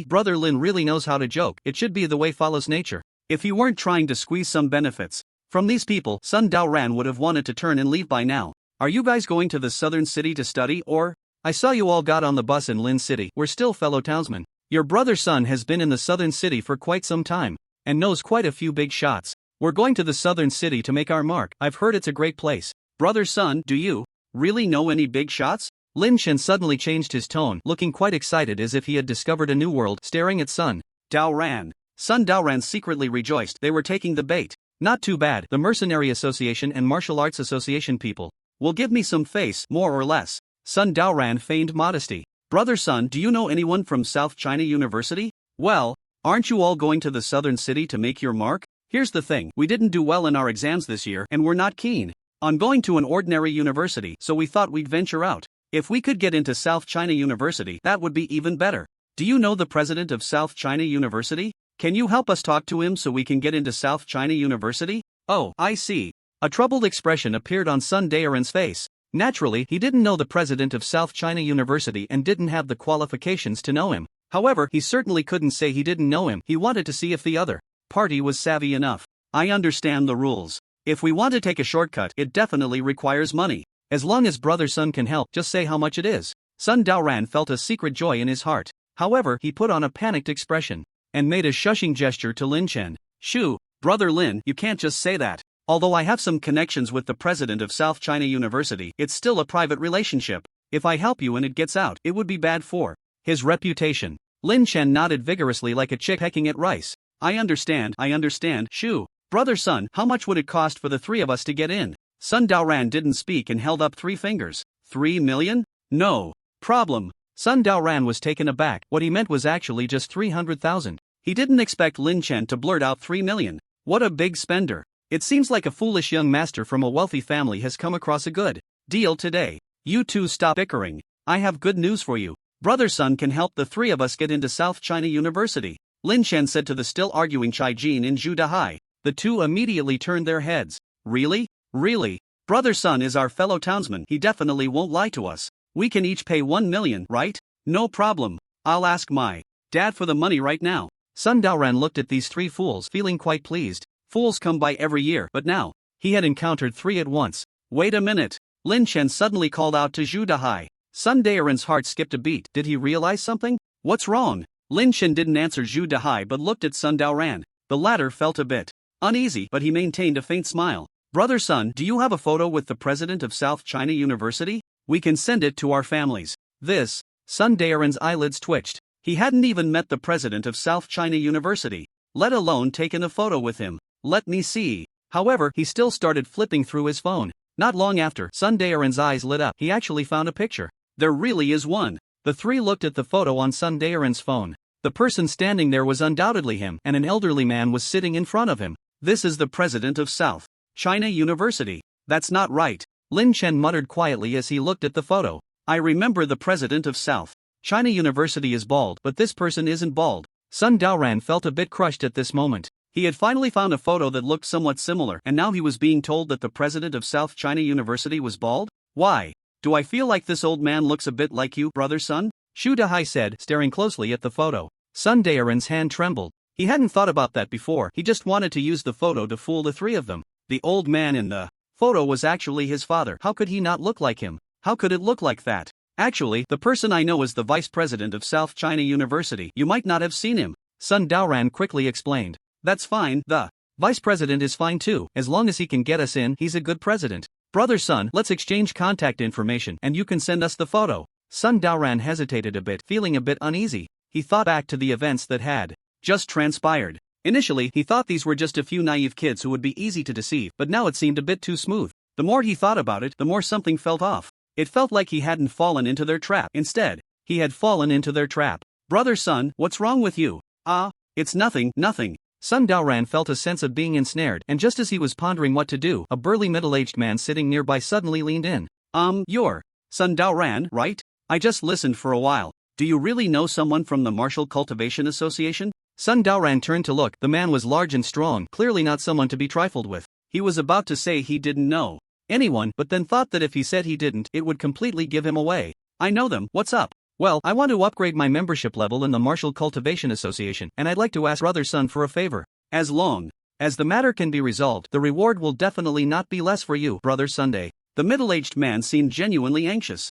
Brother Lin really knows how to joke, it should be the way follows nature. If he weren't trying to squeeze some benefits from these people, Sun Daoran would have wanted to turn and leave by now. Are you guys going to the southern city to study, or? I saw you all got on the bus in Lin City. We're still fellow townsmen. Your brother Sun has been in the southern city for quite some time, and knows quite a few big shots. We're going to the southern city to make our mark. I've heard it's a great place. Brother Sun, do you really know any big shots? Lin Chen suddenly changed his tone, looking quite excited as if he had discovered a new world, staring at Sun Daoran. Sun Daoran secretly rejoiced they were taking the bait. Not too bad, the Mercenary Association and Martial Arts Association people will give me some face, more or less. Sun Daoran feigned modesty. Brother Sun, do you know anyone from South China University? Well, aren't you all going to the southern city to make your mark? Here's the thing, we didn't do well in our exams this year and we're not keen on going to an ordinary university, so we thought we'd venture out. If we could get into South China University, that would be even better. Do you know the president of South China University? Can you help us talk to him so we can get into South China University? Oh, I see. A troubled expression appeared on Sun Daoran's face. Naturally, he didn't know the president of South China University and didn't have the qualifications to know him. However, he certainly couldn't say he didn't know him. He wanted to see if the other party was savvy enough. I understand the rules. If we want to take a shortcut, it definitely requires money. As long as Brother Sun can help, just say how much it is. Sun Daoran felt a secret joy in his heart. However, he put on a panicked expression and made a shushing gesture to Lin Chen. Shoo, Brother Lin, you can't just say that. Although I have some connections with the president of South China University, it's still a private relationship. If I help you and it gets out, it would be bad for his reputation. Lin Chen nodded vigorously like a chick pecking at rice. I understand. Shoo, Brother Sun, how much would it cost for the three of us to get in? Sun Daoran didn't speak and held up 3 fingers. 3 million? No problem. Sun Daoran was taken aback. What he meant was actually just 300,000. He didn't expect Lin Chen to blurt out 3 million. What a big spender. It seems like a foolish young master from a wealthy family has come across a good deal today. You two stop bickering. I have good news for you. Brother Sun can help the three of us get into South China University. Lin Chen said to the still arguing Chai Jin and Zhu Dahai. The two immediately turned their heads. Really? Really? Brother Sun is our fellow townsman. He definitely won't lie to us. We can each pay 1 million, right? No problem. I'll ask my dad for the money right now. Sun Daoran looked at these 3 fools, feeling quite pleased. Fools come by every year, but now he had encountered 3 at once. Wait a minute. Lin Chen suddenly called out to Zhu Dahai. Sun Daoran's heart skipped a beat. Did he realize something? What's wrong? Lin Chen didn't answer Zhu Dahai but looked at Sun Daoran. The latter felt a bit uneasy, but he maintained a faint smile. Brother Sun, do you have a photo with the president of South China University? We can send it to our families. This. Sun Daoran's eyelids twitched. He hadn't even met the president of South China University, let alone taken a photo with him. Let me see. However, he still started flipping through his phone. Not long after, Sun Daoran's eyes lit up. He actually found a picture. There really is one. The 3 looked at the photo on Sun Daoran's phone. The person standing there was undoubtedly him, and an elderly man was sitting in front of him. This is the president of South China University. That's not right. Lin Chen muttered quietly as he looked at the photo. I remember the president of South China University is bald, but this person isn't bald. Sun Daoran felt a bit crushed at this moment. He had finally found a photo that looked somewhat similar, and now he was being told that the president of South China University was bald? Why? Do I feel like this old man looks a bit like you, brother Sun? Shu Dahai said, staring closely at the photo. Sun Daoran's hand trembled. He hadn't thought about that before, he just wanted to use the photo to fool the three of them. The old man in the photo was actually his father. How could he not look like him? How could it look like that? Actually, the person I know is the vice president of South China University. You might not have seen him. Sun Daoran quickly explained. That's fine, the vice president is fine too, as long as he can get us in, he's a good president. Brother Sun, let's exchange contact information and you can send us the photo. Sun Daoran hesitated a bit, feeling a bit uneasy. He thought back to the events that had just transpired. Initially, he thought these were just a few naive kids who would be easy to deceive, but now it seemed a bit too smooth. The more he thought about it, the more something felt off. It felt like he hadn't fallen into their trap. Instead, he had fallen into their trap. Brother Sun, what's wrong with you? It's nothing. Sun Daoran felt a sense of being ensnared, and just as he was pondering what to do, a burly middle-aged man sitting nearby suddenly leaned in. You're Sun Daoran, right? I just listened for a while. Do you really know someone from the Martial Cultivation Association? Sun Daoran turned to look. The man was large and strong, clearly not someone to be trifled with. He was about to say he didn't know anyone, but then thought that if he said he didn't, it would completely give him away. I know them, what's up? Well, I want to upgrade my membership level in the Martial Cultivation Association, and I'd like to ask Brother Sun for a favor. As long as the matter can be resolved, the reward will definitely not be less for you, Brother Sunday. The middle-aged man seemed genuinely anxious.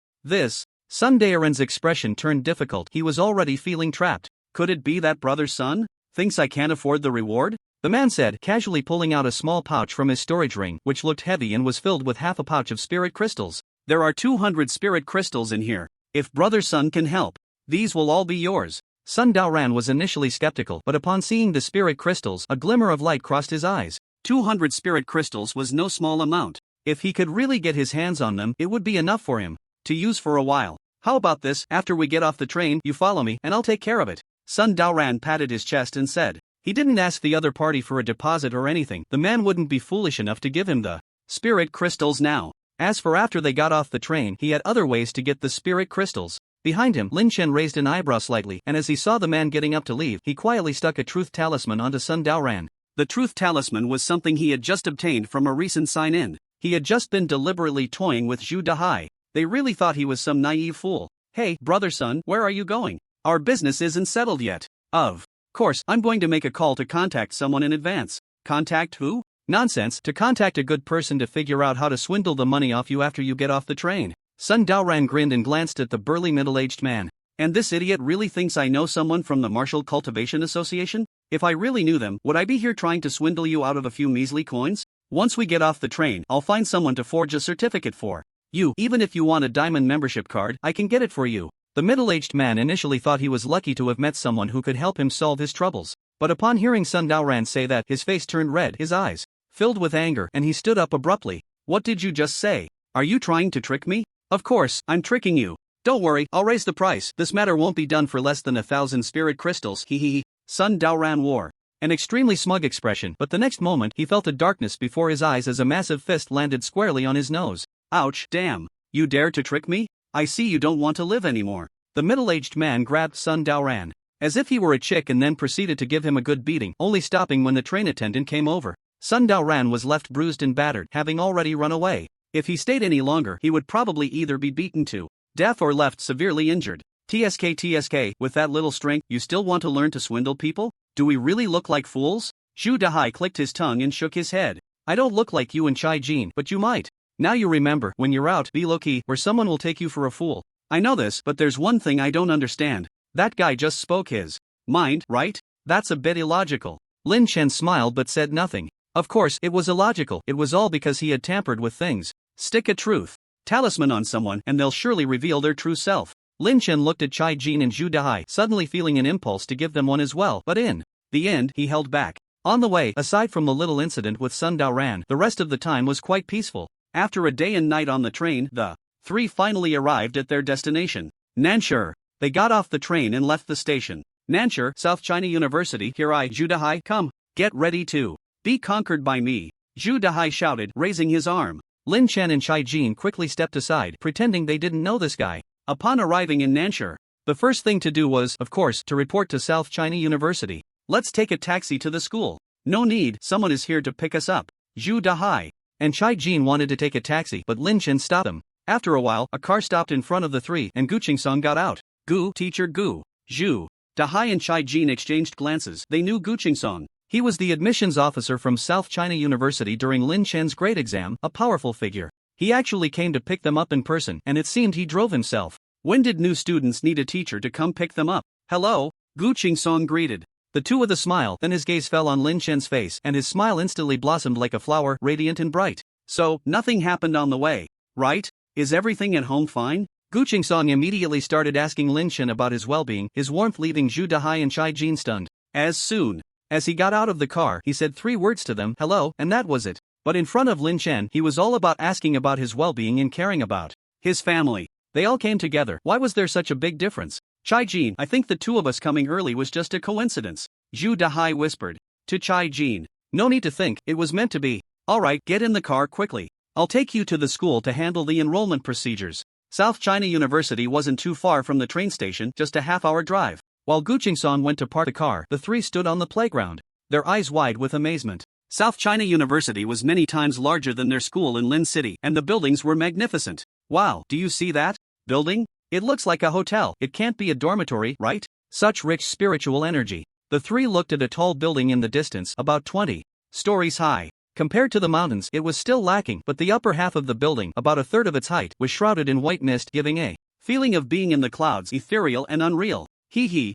Sun Daoran's expression turned difficult. He was already feeling trapped. Could it be that Brother Sun thinks I can't afford the reward? The man said, casually pulling out a small pouch from his storage ring, which looked heavy and was filled with half a pouch of spirit crystals. There are 200 spirit crystals in here. If Brother Sun can help, these will all be yours. Sun Daoran was initially skeptical, but upon seeing the spirit crystals, a glimmer of light crossed his eyes. 200 spirit crystals was no small amount. If he could really get his hands on them, it would be enough for him to use for a while. How about this, after we get off the train, you follow me, and I'll take care of it. Sun Daoran patted his chest and said. He didn't ask the other party for a deposit or anything. The man wouldn't be foolish enough to give him the spirit crystals now. As for after they got off the train, he had other ways to get the spirit crystals. Behind him, Lynch raised an eyebrow slightly, and as he saw the man getting up to leave, he quietly stuck a truth talisman onto Sun Daoran. The truth talisman was something he had just obtained from a recent sign-in. He had just been deliberately toying with Zhu Dahai. They really thought he was some naive fool. Hey, Brother Sun, where are you going? Our business isn't settled yet. Of course, I'm going to make a call to contact someone in advance. Contact who? Nonsense, to contact a good person to figure out how to swindle the money off you after you get off the train. Sun Daoran grinned and glanced at the burly middle-aged man. And this idiot really thinks I know someone from the Martial Cultivation Association? If I really knew them, would I be here trying to swindle you out of a few measly coins? Once we get off the train, I'll find someone to forge a certificate for you. Even if you want a diamond membership card, I can get it for you. The middle-aged man initially thought he was lucky to have met someone who could help him solve his troubles. But upon hearing Sun Daoran say that, his face turned red, his eyes filled with anger, and he stood up abruptly. What did you just say? Are you trying to trick me? Of course, I'm tricking you. Don't worry, I'll raise the price. This matter won't be done for less than 1,000 spirit crystals. Hee. Sun Daoran wore an extremely smug expression, but the next moment he felt a darkness before his eyes as a massive fist landed squarely on his nose. Ouch, damn. You dare to trick me? I see you don't want to live anymore. The middle-aged man grabbed Sun Daoran as if he were a chick and then proceeded to give him a good beating, only stopping when the train attendant came over. Sun Daoran was left bruised and battered, having already run away. If he stayed any longer, he would probably either be beaten to death or left severely injured. TSK, with that little strength, you still want to learn to swindle people? Do we really look like fools? Zhu Dahai clicked his tongue and shook his head. I don't look like you and Chai Jin, but you might. Now you remember, when you're out, be low-key, or someone will take you for a fool. I know this, but there's one thing I don't understand. That guy just spoke his mind, right? That's a bit illogical. Lin Chen smiled but said nothing. Of course, it was illogical. It was all because he had tampered with things. Stick a truth talisman on someone and they'll surely reveal their true self. Lin Chen looked at Chai Jin and Zhu Dahai, suddenly feeling an impulse to give them one as well, but in the end, he held back. On the way, aside from the little incident with Sun Daoran, the rest of the time was quite peaceful. After a day and night on the train, the three finally arrived at their destination, Nanshur. They got off the train and left the station. Nanshur, South China University. Here Zhu Dahai, come, get ready to be conquered by me. Zhu Dahai shouted, raising his arm. Lin Chen and Chai Jin quickly stepped aside, pretending they didn't know this guy. Upon arriving in Nanshur, the first thing to do was, of course, to report to South China University. Let's take a taxi to the school. No need, someone is here to pick us up. Zhu Dahai and Chai Jin wanted to take a taxi, but Lin Chen stopped them. After a while, a car stopped in front of the three, and Gu Qingsong got out. Gu, teacher Gu. Zhu Dahai and Chai Jin exchanged glances. They knew Gu Qingsong. He was the admissions officer from South China University during Lin Chen's grade exam, a powerful figure. He actually came to pick them up in person, and it seemed he drove himself. When did new students need a teacher to come pick them up? Hello, Gu Qingsong greeted the two with a smile, then his gaze fell on Lin Chen's face, and his smile instantly blossomed like a flower, radiant and bright. So, nothing happened on the way, right? Is everything at home fine? Gu Qingsong immediately started asking Lin Chen about his well-being, his warmth leaving Zhu Dahai and Chai Jin stunned. As soon as he got out of the car, he said 3 words to them, hello, and that was it. But in front of Lin Chen, he was all about asking about his well-being and caring about his family. They all came together. Why was there such a big difference? Chai Jin, I think the two of us coming early was just a coincidence. Zhu Dahai whispered to Chai Jin. No need to think, it was meant to be. Alright, get in the car quickly. I'll take you to the school to handle the enrollment procedures. South China University wasn't too far from the train station, just a half-hour drive. While Gu Qingsong went to park the car, the three stood on the playground, their eyes wide with amazement. South China University was many times larger than their school in Lin City, and the buildings were magnificent. Wow, do you see that building? It looks like a hotel. It can't be a dormitory, right? Such rich spiritual energy. The three looked at a tall building in the distance, about 20 stories high. Compared to the mountains, it was still lacking, but the upper half of the building, about a third of its height, was shrouded in white mist, giving a feeling of being in the clouds, ethereal and unreal.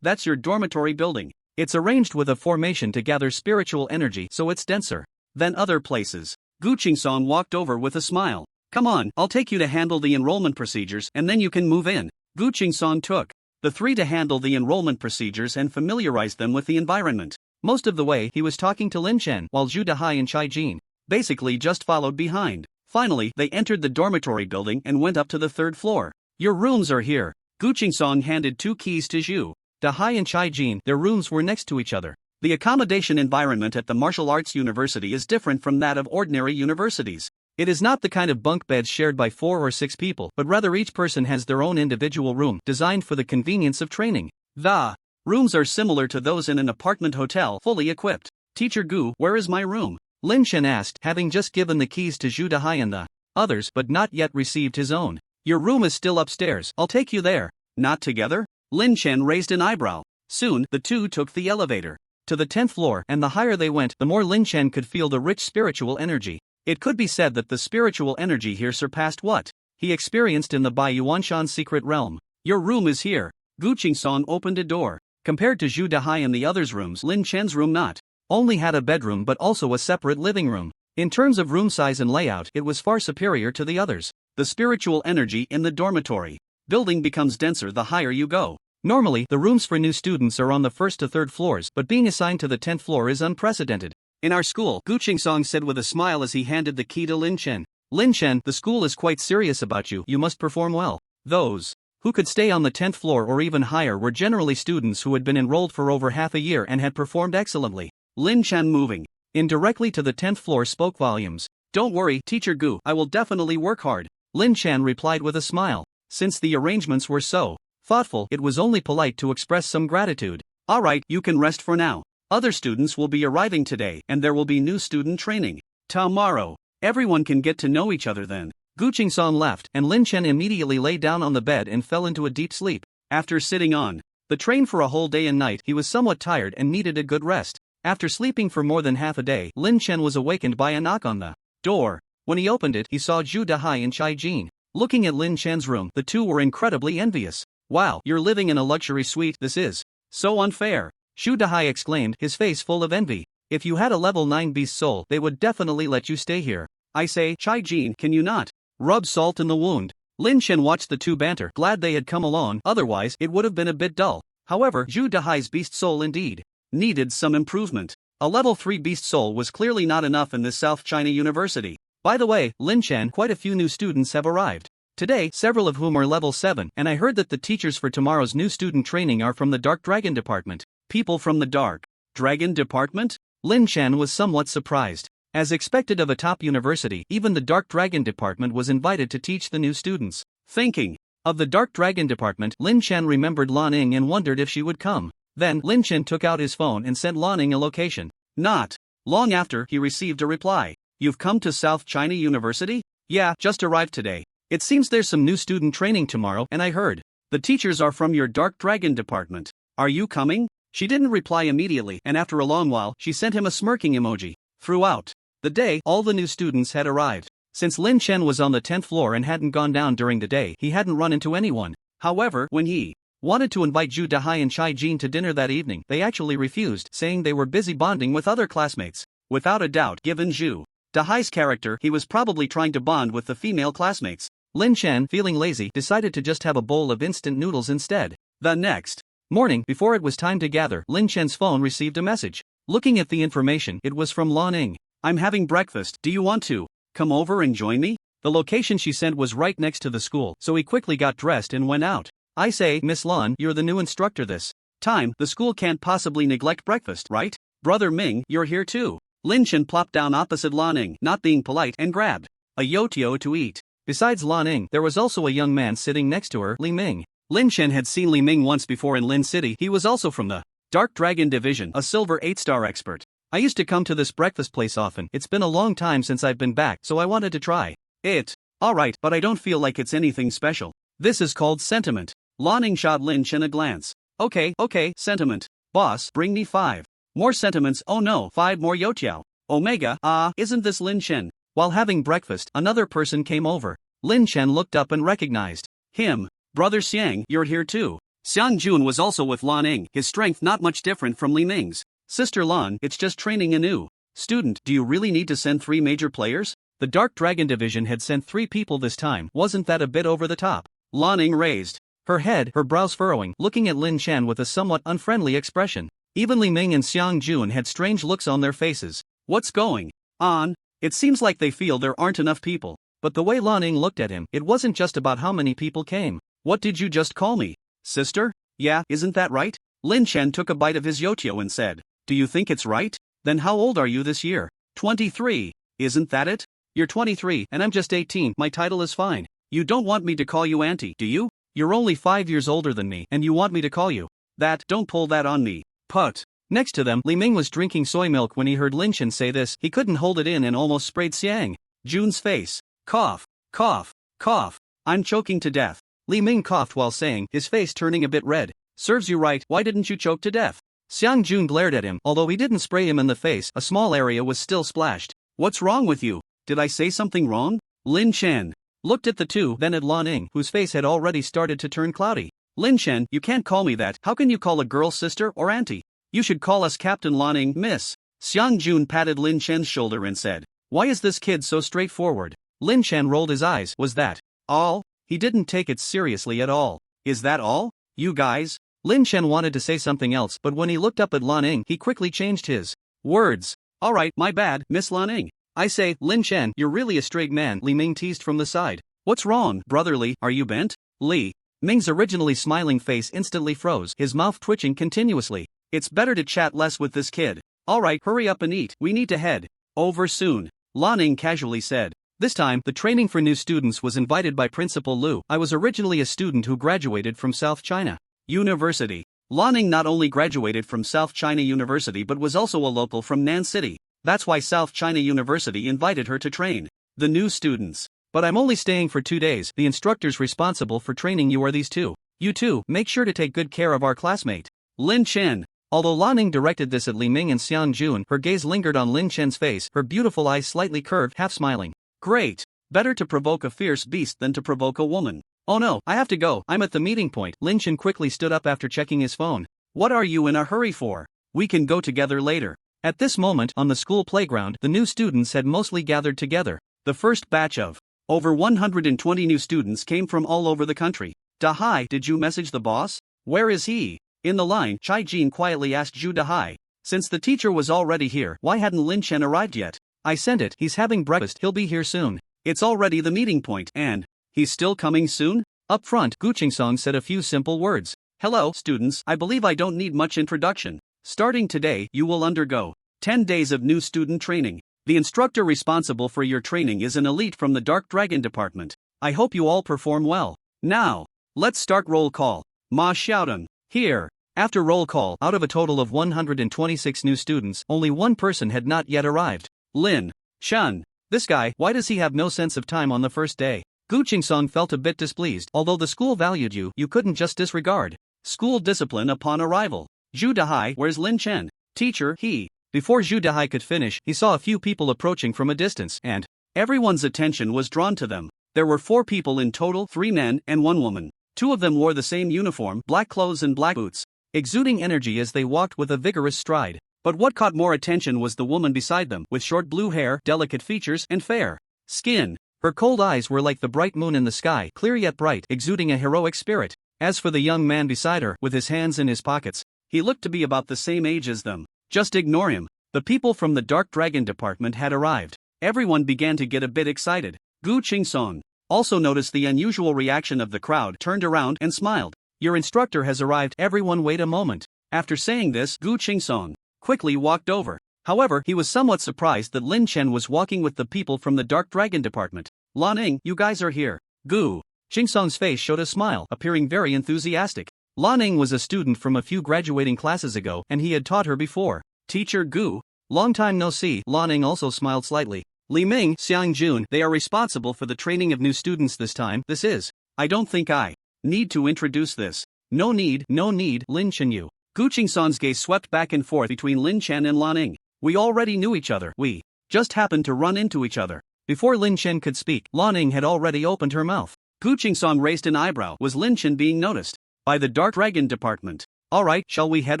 That's your dormitory building. It's arranged with a formation to gather spiritual energy, so it's denser than other places. Gu Qingsong walked over with a smile. Come on, I'll take you to handle the enrollment procedures and then you can move in. Gu Qingsong took the three to handle the enrollment procedures and familiarized them with the environment. Most of the way, he was talking to Lin Chen, while Zhu Dahai and Chai Jin basically just followed behind. Finally, they entered the dormitory building and went up to the 3rd floor. Your rooms are here. Gu Qingsong handed 2 keys to Zhu Dahai and Chai Jin. Their rooms were next to each other. The accommodation environment at the martial arts university is different from that of ordinary universities. It is not the kind of bunk beds shared by 4 or 6 people, but rather each person has their own individual room, designed for the convenience of training. The rooms are similar to those in an apartment hotel, fully equipped. Teacher Gu, where is my room? Lin Chen asked, having just given the keys to Zhu Dahai and the others, but not yet received his own. Your room is still upstairs, I'll take you there. Not together? Lin Chen raised an eyebrow. Soon, the two took the elevator to the 10th floor, and the higher they went, the more Lin Chen could feel the rich spiritual energy. It could be said that the spiritual energy here surpassed what he experienced in the Bai Yuanshan's secret realm. Your room is here. Gu Qingsong opened a door. Compared to Zhu Dahai and the others' rooms, Lin Chen's room not only had a bedroom but also a separate living room. In terms of room size and layout, it was far superior to the others. The spiritual energy in the dormitory building becomes denser the higher you go. Normally, the rooms for new students are on the 1st to 3rd floors, but being assigned to the 10th floor is unprecedented. In our school, Gu Qingsong said with a smile as he handed the key to Lin Chen. Lin Chen, the school is quite serious about you. You must perform well. Those who could stay on the 10th floor or even higher were generally students who had been enrolled for over half a year and had performed excellently. Lin Chen, moving in directly to the 10th floor, spoke volumes. Don't worry, Teacher Gu, I will definitely work hard. Lin Chen replied with a smile. Since the arrangements were so thoughtful, it was only polite to express some gratitude. Alright, you can rest for now. Other students will be arriving today, and there will be new student training tomorrow. Everyone can get to know each other then. Gu Qingsong left, and Lin Chen immediately lay down on the bed and fell into a deep sleep. After sitting on the train for a whole day and night, he was somewhat tired and needed a good rest. After sleeping for more than half a day, Lin Chen was awakened by a knock on the door. When he opened it, he saw Zhu Dahai and Chai Jin. Looking at Lin Chen's room, the two were incredibly envious. Wow, you're living in a luxury suite. This is so unfair. Zhu Dahai exclaimed, his face full of envy. If you had a level 9 beast soul, they would definitely let you stay here. I say, Chai Jin, can you not rub salt in the wound? Lin Chen watched the two banter, glad they had come along, otherwise it would have been a bit dull. However, Zhu Dahai's beast soul indeed needed some improvement. A level 3 beast soul was clearly not enough in this South China University. By the way, Lin Chen, quite a few new students have arrived today, several of whom are level 7, and I heard that the teachers for tomorrow's new student training are from the Dark Dragon Department. People from the Dark Dragon Department? Lin Chen was somewhat surprised. As expected of a top university, even the Dark Dragon department was invited to teach the new students. Thinking of the Dark Dragon department, Lin Chen remembered Lan Ning and wondered if she would come. Then, Lin Chen took out his phone and sent Lan Ning a location. Not long after, he received a reply. You've come to South China University? Yeah, just arrived today. It seems there's some new student training tomorrow, and I heard the teachers are from your Dark Dragon department. Are you coming? She didn't reply immediately, and after a long while, she sent him a smirking emoji. Throughout the day, all the new students had arrived. Since Lin Chen was on the 10th floor and hadn't gone down during the day, he hadn't run into anyone. However, when he wanted to invite Zhu Dahai and Chai Jin to dinner that evening, they actually refused, saying they were busy bonding with other classmates. Without a doubt, given Zhu Dahai's character, he was probably trying to bond with the female classmates. Lin Chen, feeling lazy, decided to just have a bowl of instant noodles instead. The next morning, before it was time to gather, Lin Chen's phone received a message. Looking at the information, it was from Lan Ning. I'm having breakfast, do you want to come over and join me? The location she sent was right next to the school, so he quickly got dressed and went out. I say, Miss Lan, you're the new instructor this time, the school can't possibly neglect breakfast, right? Brother Ming, you're here too. Lin Chen plopped down opposite Lan Ning, not being polite, and grabbed a youtiao to eat. Besides Lan Ning, there was also a young man sitting next to her, Li Ming. Lin Chen had seen Li Ming once before in Lin City. He was also from the Dark Dragon Division, a silver 8-star expert. I used to come to this breakfast place often. It's been a long time since I've been back, so I wanted to try it. Alright, but I don't feel like it's anything special. This is called sentiment. Lan Ning shot Lin Chen a glance. Okay, sentiment. Boss, bring me 5 more sentiments. Oh no, 5 more youtiao. Omega, isn't this Lin Chen? While having breakfast, another person came over. Lin Chen looked up and recognized him. Brother Xiang, you're here too. Xiang Jun was also with Lan Ning, his strength not much different from Li Ming's. Sister Lan, it's just training a new student. Do you really need to send 3 major players? The Dark Dragon Division had sent 3 people this time. Wasn't that a bit over the top? Lan Ning raised her head, her brows furrowing, looking at Lin Chen with a somewhat unfriendly expression. Even Li Ming and Xiang Jun had strange looks on their faces. What's going on? It seems like they feel there aren't enough people. But the way Lan Ning looked at him, it wasn't just about how many people came. What did you just call me? Sister? Yeah, isn't that right? Lin Chen took a bite of his youtiao and said, do you think it's right? Then how old are you this year? 23. Isn't that it? You're 23, and I'm just 18, my title is fine. You don't want me to call you auntie, do you? You're only 5 years older than me, and you want me to call you that? Don't pull that on me. Put. Next to them, Li Ming was drinking soy milk when he heard Lin Chen say this. He couldn't hold it in and almost sprayed Xiang Jun's face. Cough. Cough. Cough. I'm choking to death. Li Ming coughed while saying, his face turning a bit red. Serves you right, why didn't you choke to death? Xiang Jun glared at him. Although he didn't spray him in the face, a small area was still splashed. What's wrong with you? Did I say something wrong? Lin Chen looked at the two, then at Lan Ning, whose face had already started to turn cloudy. Lin Chen, you can't call me that. How can you call a girl sister or auntie? You should call us Captain Lan Ning, miss. Xiang Jun patted Lin Chen's shoulder and said, why is this kid so straightforward? Lin Chen rolled his eyes. Was that all? He didn't take it seriously at all. Is that all? You guys? Lin Chen wanted to say something else, but when he looked up at Lan Ning, he quickly changed his words. Alright, my bad, Miss Lan Ning. I say, Lin Chen, you're really a straight man, Li Ming teased from the side. What's wrong, brother Li, are you bent? Li Ming's originally smiling face instantly froze, his mouth twitching continuously. It's better to chat less with this kid. Alright, hurry up and eat, we need to head over soon. Lan Ning casually said. This time, the training for new students was invited by Principal Lu. I was originally a student who graduated from South China University. Lan Ning not only graduated from South China University but was also a local from Nan City. That's why South China University invited her to train the new students. But I'm only staying for 2 days. The instructors responsible for training you are these two. You two, make sure to take good care of our classmate, Lin Chen. Although Lan Ning directed this at Li Ming and Xiang Jun, her gaze lingered on Lin Chen's face, her beautiful eyes slightly curved, half smiling. Great. Better to provoke a fierce beast than to provoke a woman. Oh no, I have to go, I'm at the meeting point. Lin Chen quickly stood up after checking his phone. What are you in a hurry for? We can go together later. At this moment, on the school playground, the new students had mostly gathered together. The first batch of over 120 new students came from all over the country. Dahai, did you message the boss? Where is he? In the line, Chai Jin quietly asked Zhu Dahai. Since the teacher was already here, why hadn't Lin Chen arrived yet? I sent it, he's having breakfast, he'll be here soon. It's already the meeting point, and he's still coming soon? Up front, Gu Qingsong said a few simple words. Hello, students, I believe I don't need much introduction. Starting today, you will undergo 10 days of new student training. The instructor responsible for your training is an elite from the Dark Dragon department. I hope you all perform well. Now, let's start roll call. Ma Showdown. Here. After roll call, out of a total of 126 new students, only one person had not yet arrived. Lin. Shun. This guy, why does he have no sense of time on the first day? Gu Qingsong felt a bit displeased. Although the school valued you, you couldn't just disregard school discipline upon arrival. Zhu Dahai, where's Lin Chen? Teacher, he. Before Zhu Dahai could finish, he saw a few people approaching from a distance, and everyone's attention was drawn to them. There were 4 people in total, 3 men and 1 woman. 2 of them wore the same uniform, black clothes and black boots, exuding energy as they walked with a vigorous stride. But what caught more attention was the woman beside them, with short blue hair, delicate features, and fair skin. Her cold eyes were like the bright moon in the sky, clear yet bright, exuding a heroic spirit. As for the young man beside her, with his hands in his pockets, he looked to be about the same age as them. Just ignore him. The people from the Dark Dragon department had arrived. Everyone began to get a bit excited. Gu Qingsong also noticed the unusual reaction of the crowd, turned around and smiled. Your instructor has arrived. Everyone wait a moment. After saying this, Gu Qingsong quickly walked over. However, he was somewhat surprised that Lin Chen was walking with the people from the Dark Dragon department. Lan Ning, you guys are here. Gu Qingsong's face showed a smile, appearing very enthusiastic. Lan Ning was a student from a few graduating classes ago, and he had taught her before. Teacher Gu, long time no see. Lan Ning also smiled slightly. Li Ming, Xiang Jun, they are responsible for the training of new students this time. This is. I don't think I need to introduce this. No need, Lin Chen Yu. Gu Qingsong's gaze swept back and forth between Lin Chen and Lan Ning. We already knew each other. We just happened to run into each other. Before Lin Chen could speak, Lan Ning had already opened her mouth. Gu Qingsong raised an eyebrow. Was Lin Chen being noticed by the Dark Dragon department? Alright, shall we head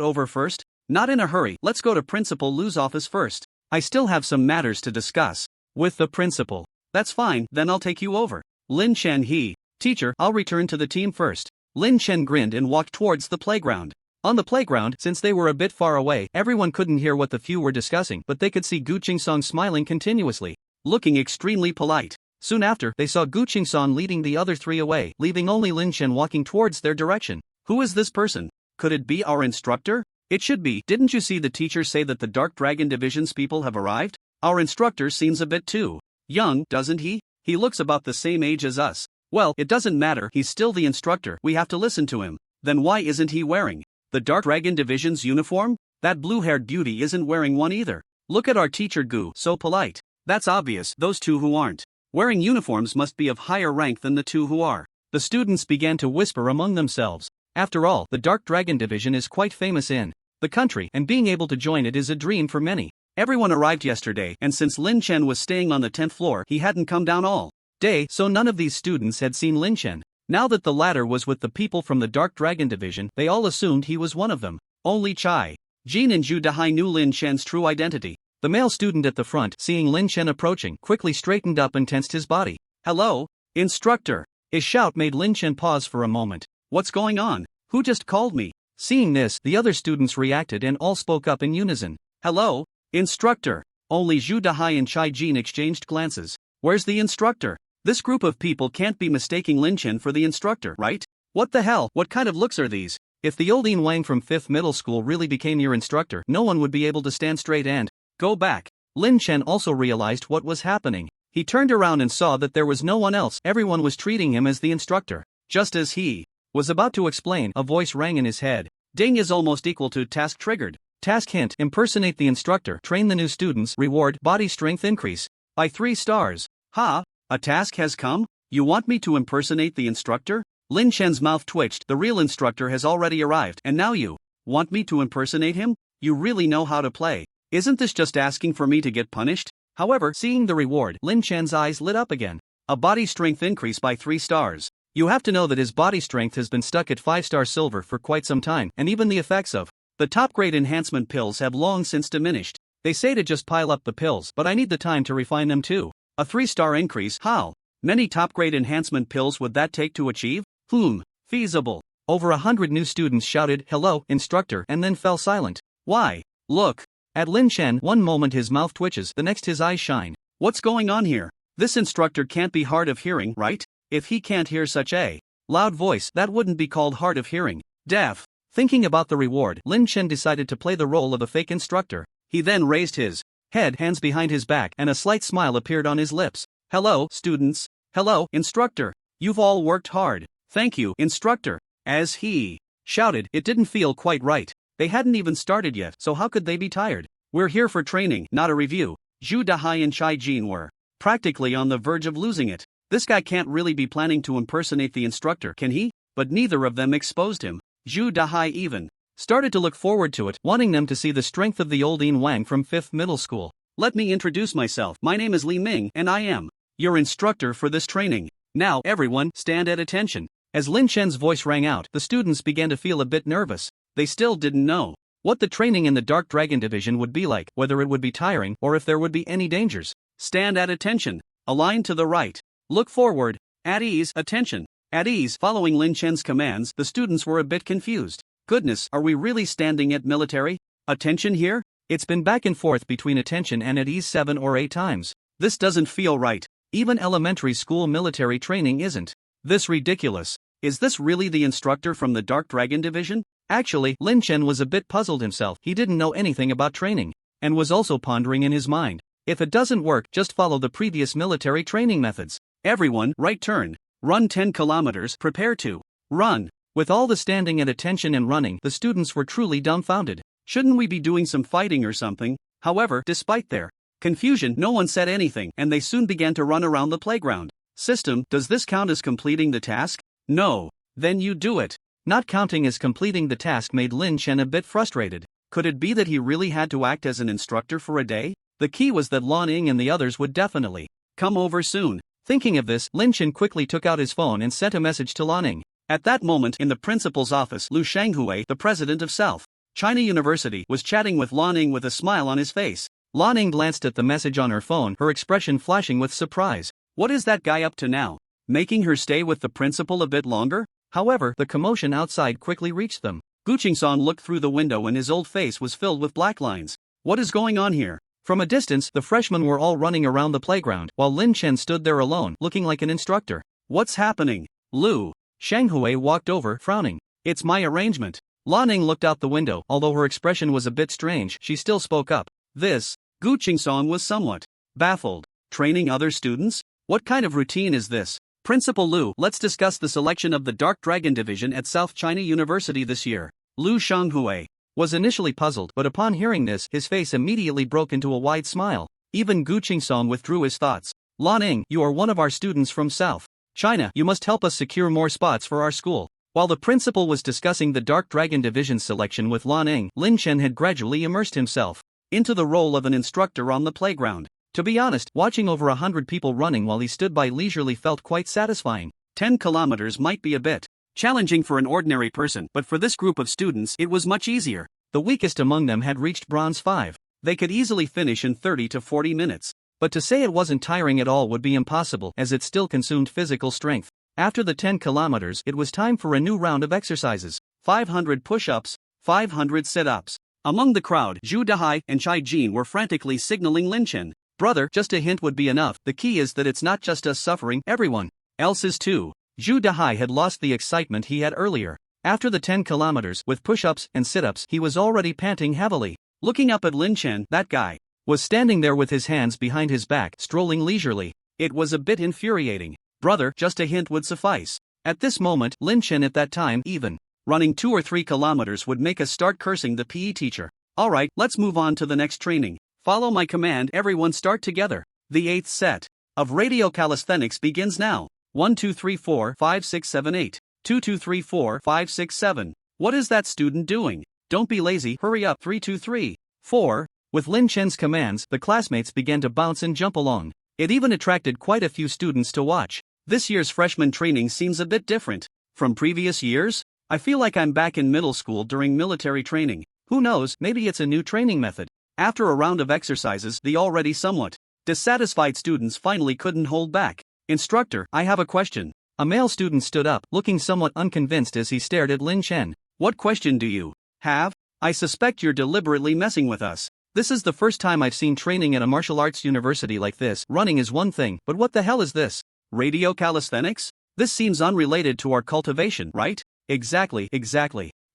over first? Not in a hurry, let's go to Principal Lu's office first. I still have some matters to discuss with the principal. That's fine, then I'll take you over. Lin Chen he. Teacher, I'll return to the team first. Lin Chen grinned and walked towards the playground. On the playground, since they were a bit far away, everyone couldn't hear what the few were discussing, but they could see Gu Qingsong smiling continuously, looking extremely polite. Soon after, they saw Gu Qingsong leading the other 3 away, leaving only Lin Chen walking towards their direction. Who is this person? Could it be our instructor? It should be. Didn't you see the teacher say that the Dark Dragon Division's people have arrived? Our instructor seems a bit too young, doesn't he? He looks about the same age as us. Well, it doesn't matter, he's still the instructor, we have to listen to him. Then why isn't he wearing the Dark Dragon Division's uniform? That blue-haired beauty isn't wearing one either. Look at our teacher Gu, so polite. That's obvious, those 2 who aren't wearing uniforms must be of higher rank than the 2 who are. The students began to whisper among themselves. After all, the Dark Dragon Division is quite famous in the country, and being able to join it is a dream for many. Everyone arrived yesterday, and since Lin Chen was staying on the 10th floor, he hadn't come down all day, so none of these students had seen Lin Chen. Now that the latter was with the people from the Dark Dragon Division, they all assumed he was one of them. Only Chai Jin and Zhu Dahai knew Lin Chen's true identity. The male student at the front, seeing Lin Chen approaching, quickly straightened up and tensed his body. Hello, instructor. His shout made Lin Chen pause for a moment. What's going on? Who just called me? Seeing this, the other students reacted and all spoke up in unison. Hello, instructor. Only Zhu Dahai and Chai Jin exchanged glances. Where's the instructor? This group of people can't be mistaking Lin Chen for the instructor, right? What the hell? What kind of looks are these? If the old Yin Wang from 5th middle school really became your instructor, no one would be able to stand straight and go back. Lin Chen also realized what was happening. He turned around and saw that there was no one else. Everyone was treating him as the instructor. Just as he was about to explain, a voice rang in his head. Ding is almost equal to task triggered. Task hint: impersonate the instructor. Train the new students. Reward: body strength increase by 3 stars. Ha! A task has come? You want me to impersonate the instructor? Lin Chen's mouth twitched. The real instructor has already arrived, and now you want me to impersonate him? You really know how to play. Isn't this just asking for me to get punished? However, seeing the reward, Lin Chen's eyes lit up again. A body strength increase by 3 stars. You have to know that his body strength has been stuck at 5-star silver for quite some time, and even the effects of the top-grade enhancement pills have long since diminished. They say to just pile up the pills, but I need the time to refine them too. A 3-star increase? How many top-grade enhancement pills would that take to achieve? Feasible. Over 100 new students shouted, "Hello, instructor," and then fell silent. Why? Look at Lin Chen. One moment his mouth twitches, the next his eyes shine. What's going on here? This instructor can't be hard of hearing, right? If he can't hear such a loud voice, that wouldn't be called hard of hearing. Deaf. Thinking about the reward, Lin Chen decided to play the role of a fake instructor. He then raised his head, hands behind his back, and a slight smile appeared on his lips. "Hello, students. Hello, instructor. You've all worked hard. Thank you, instructor." As he shouted, it didn't feel quite right. They hadn't even started yet, so how could they be tired? "We're here for training, not a review." Zhu Dahai and Chai Jin were practically on the verge of losing it. This guy can't really be planning to impersonate the instructor, can he? But neither of them exposed him. Zhu Dahai even started to look forward to it, wanting them to see the strength of the old Yin Wang from 5th middle school. "Let me introduce myself. My name is Li Ming, and I am your instructor for this training. Now, everyone, stand at attention." As Lin Chen's voice rang out, the students began to feel a bit nervous. They still didn't know what the training in the Dark Dragon Division would be like, whether it would be tiring or if there would be any dangers. "Stand at attention. Align to the right. Look forward. At ease, attention." At ease, following Lin Chen's commands, the students were a bit confused. Goodness, are we really standing at military attention here? It's been back and forth between attention and at ease 7 or 8 times. This doesn't feel right. Even elementary school military training isn't this ridiculous. Is this really the instructor from the Dark Dragon Division? Actually, Lin Chen was a bit puzzled himself. He didn't know anything about training, and was also pondering in his mind. If it doesn't work, just follow the previous military training methods. "Everyone, right turn. Run 10 kilometers, prepare to run." With all the standing at attention and running, the students were truly dumbfounded. Shouldn't we be doing some fighting or something? However, despite their confusion, no one said anything, and they soon began to run around the playground. "System, does this count as completing the task?" "No." "Then you do it." Not counting as completing the task made Lin Chen a bit frustrated. Could it be that he really had to act as an instructor for a day? The key was that Lan Ying and the others would definitely come over soon. Thinking of this, Lin Chen quickly took out his phone and sent a message to Lan Ying. At that moment, in the principal's office, Lu Shanghui, the president of South China University, was chatting with Lan Ying with a smile on his face. Lan Ying glanced at the message on her phone, her expression flashing with surprise. What is that guy up to now? Making her stay with the principal a bit longer? However, the commotion outside quickly reached them. Gu Qingsan looked through the window and his old face was filled with black lines. What is going on here? From a distance, the freshmen were all running around the playground, while Lin Chen stood there alone, looking like an instructor. What's happening? Lu Shanghui walked over, frowning. It's my arrangement. Lan Ying looked out the window. Although her expression was a bit strange, she still spoke up. This. Gu Qingsan was somewhat baffled. Training other students? What kind of routine is this? Principal Lu, let's discuss the selection of the Dark Dragon Division at South China University this year. Lu Shanghui was initially puzzled, but upon hearing this, his face immediately broke into a wide smile. Even Gu Qingsan withdrew his thoughts. Lan Ying, you are one of our students from South China. You must help us secure more spots for our school. While the principal was discussing the Dark Dragon Division selection with Lan Ying, Lin Chen had gradually immersed himself into the role of an instructor on the playground. To be honest, watching over 100 people running while he stood by leisurely felt quite satisfying. 10 kilometers might be a bit challenging for an ordinary person, but for this group of students it was much easier. The weakest among them had reached bronze 5. They could easily finish in 30 to 40 minutes. But to say it wasn't tiring at all would be impossible, as it still consumed physical strength. After the 10 kilometers, it was time for a new round of exercises. 500 push-ups, 500 sit-ups. Among the crowd, Zhu Dahai and Chai Jin were frantically signaling Lin Chen. Brother, just a hint would be enough. The key is that it's not just us suffering, everyone else is too. Zhu Dahai had lost the excitement he had earlier. After the 10 kilometers, with push-ups and sit-ups, he was already panting heavily. Looking up at Lin Chen, that guy was standing there with his hands behind his back, strolling leisurely. It was a bit infuriating. Brother, just a hint would suffice. At this moment, Lin Chen at that time, even running 2 or 3 kilometers would make us start cursing the PE teacher. Alright, let's move on to the next training. Follow my command, everyone start together. The 8th set of radio calisthenics begins now. 1 2 3 4 5 6 7 8. 2 2 3 4 5 6 7. What is that student doing? Don't be lazy, hurry up. 3 2 3 4. With Lin Chen's commands, the classmates began to bounce and jump along. It even attracted quite a few students to watch. This year's freshman training seems a bit different from previous years. I feel like I'm back in middle school during military training. Who knows, maybe it's a new training method. After a round of exercises, the already somewhat dissatisfied students finally couldn't hold back. Instructor, I have a question. A male student stood up, looking somewhat unconvinced as he stared at Lin Chen. What question do you have? I suspect you're deliberately messing with us. This is the first time I've seen training at a martial arts university like this. Running is one thing, but what the hell is this? Radio calisthenics? This seems unrelated to our cultivation, right? Exactly.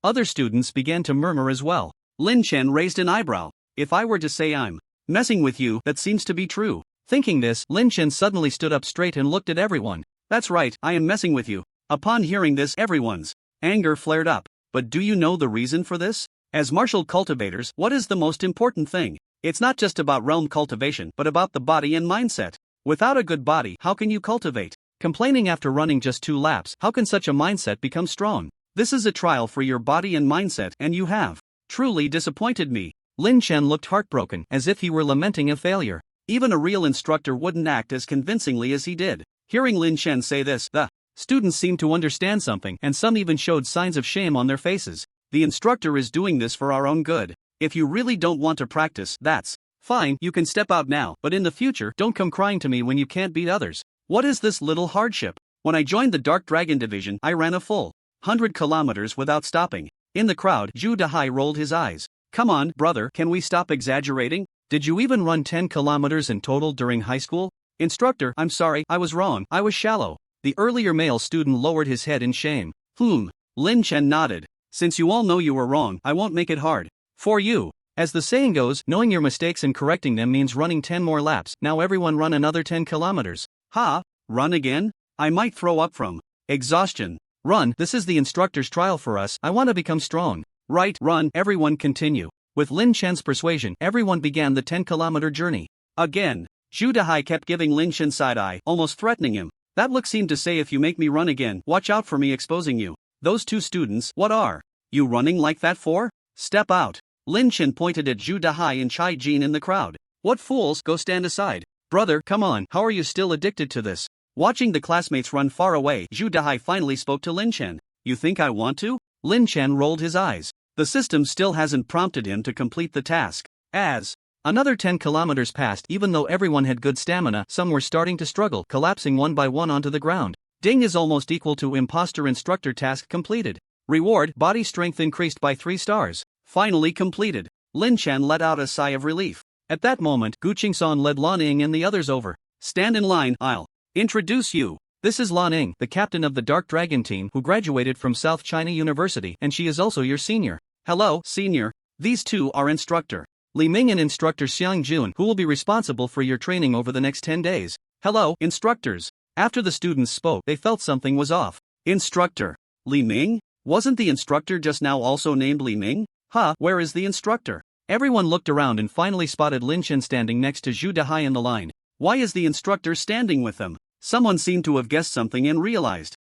Other students began to murmur as well. Lin Chen raised an eyebrow. If I were to say I'm Messing with you, that seems to be true. Thinking this, Lin Chen suddenly stood up straight and looked at everyone. That's right, I am messing with you. Upon hearing this, everyone's anger flared up. But do you know the reason for this? As martial cultivators, what is the most important thing? It's not just about realm cultivation, but about the body and mindset. Without a good body, how can you cultivate? Complaining after running just 2 laps, how can such a mindset become strong? This is a trial for your body and mindset, and you have truly disappointed me. Lin Chen looked heartbroken, as if he were lamenting a failure. Even a real instructor wouldn't act as convincingly as he did. Hearing Lin Chen say this, the students seemed to understand something, and some even showed signs of shame on their faces. The instructor is doing this for our own good. If you really don't want to practice, that's fine, you can step out now, but in the future, don't come crying to me when you can't beat others. What is this little hardship? When I joined the Dark Dragon Division, I ran a full 100 kilometers without stopping. In the crowd, Zhu Dahai rolled his eyes. Come on, brother, can we stop exaggerating? Did you even run 10 kilometers in total during high school? Instructor, I'm sorry, I was wrong, I was shallow. The earlier male student lowered his head in shame. Lin Chen nodded. Since you all know you were wrong, I won't make it hard for you. As the saying goes, knowing your mistakes and correcting them means running 10 more laps. Now everyone run another 10 kilometers. Ha? Run again? I might throw up from exhaustion. Run, this is the instructor's trial for us, I want to become strong. Right, run, everyone continue. With Lin Chen's persuasion, everyone began the 10-kilometer journey. Again, Zhu Dahai kept giving Lin Chen side-eye, almost threatening him. That look seemed to say, if you make me run again, watch out for me exposing you. Those 2 students, what are you running like that for? Step out. Lin Chen pointed at Zhu Dahai and Chai Jin in the crowd. What fools, go stand aside. Brother, come on, how are you still addicted to this? Watching the classmates run far away, Zhu Dahai finally spoke to Lin Chen. You think I want to? Lin Chen rolled his eyes. The system still hasn't prompted him to complete the task. As another 10 kilometers passed, even though everyone had good stamina, some were starting to struggle, collapsing one by one onto the ground. Ding is almost equal to imposter instructor task completed. Reward, body strength increased by 3 stars. Finally completed. Lin Chen let out a sigh of relief. At that moment, Gu Qingsan led Lan Ying and the others over. Stand in line, I'll introduce you. This is Lan Ying, the captain of the Dark Dragon team who graduated from South China University, and she is also your senior. Hello, senior. These 2 are instructor Li Ming and instructor Xiang Jun, who will be responsible for your training over the next 10 days. Hello, instructors. After the students spoke, they felt something was off. Instructor Li Ming? Wasn't the instructor just now also named Li Ming? Where is the instructor? Everyone looked around and finally spotted Lin Chen standing next to Zhu Dahai in the line. Why is the instructor standing with them? Someone seemed to have guessed something and realized.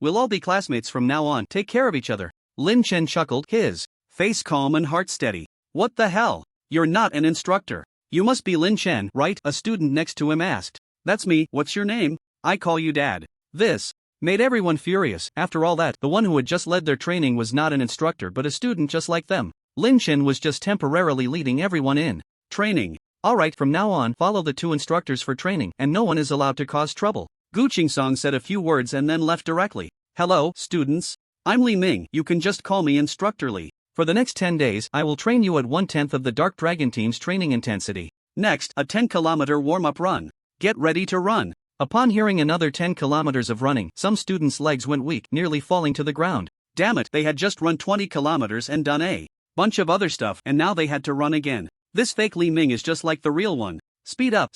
We'll all be classmates from now on, take care of each other. Lin Chen chuckled, his face calm and heart steady. What the hell? You're not an instructor. You must be Lin Chen, right? A student next to him asked. That's me, what's your name? I call you Dad. This made everyone furious. After all that, the one who had just led their training was not an instructor but a student just like them. Lin Chen was just temporarily leading everyone in training. Alright, from now on, follow the 2 instructors for training, and no one is allowed to cause trouble. Gu Qingsan said a few words and then left directly. Hello, students. I'm Li Ming, you can just call me Instructor Li. For the next 10 days, I will train you at 1/10 of the Dark Dragon team's training intensity. Next, a 10-kilometer warm-up run. Get ready to run. Upon hearing another 10 kilometers of running, some students' legs went weak, nearly falling to the ground. Damn it, they had just run 20 kilometers and done a bunch of other stuff, and now they had to run again. This fake Li Ming is just like the real one. Speed up,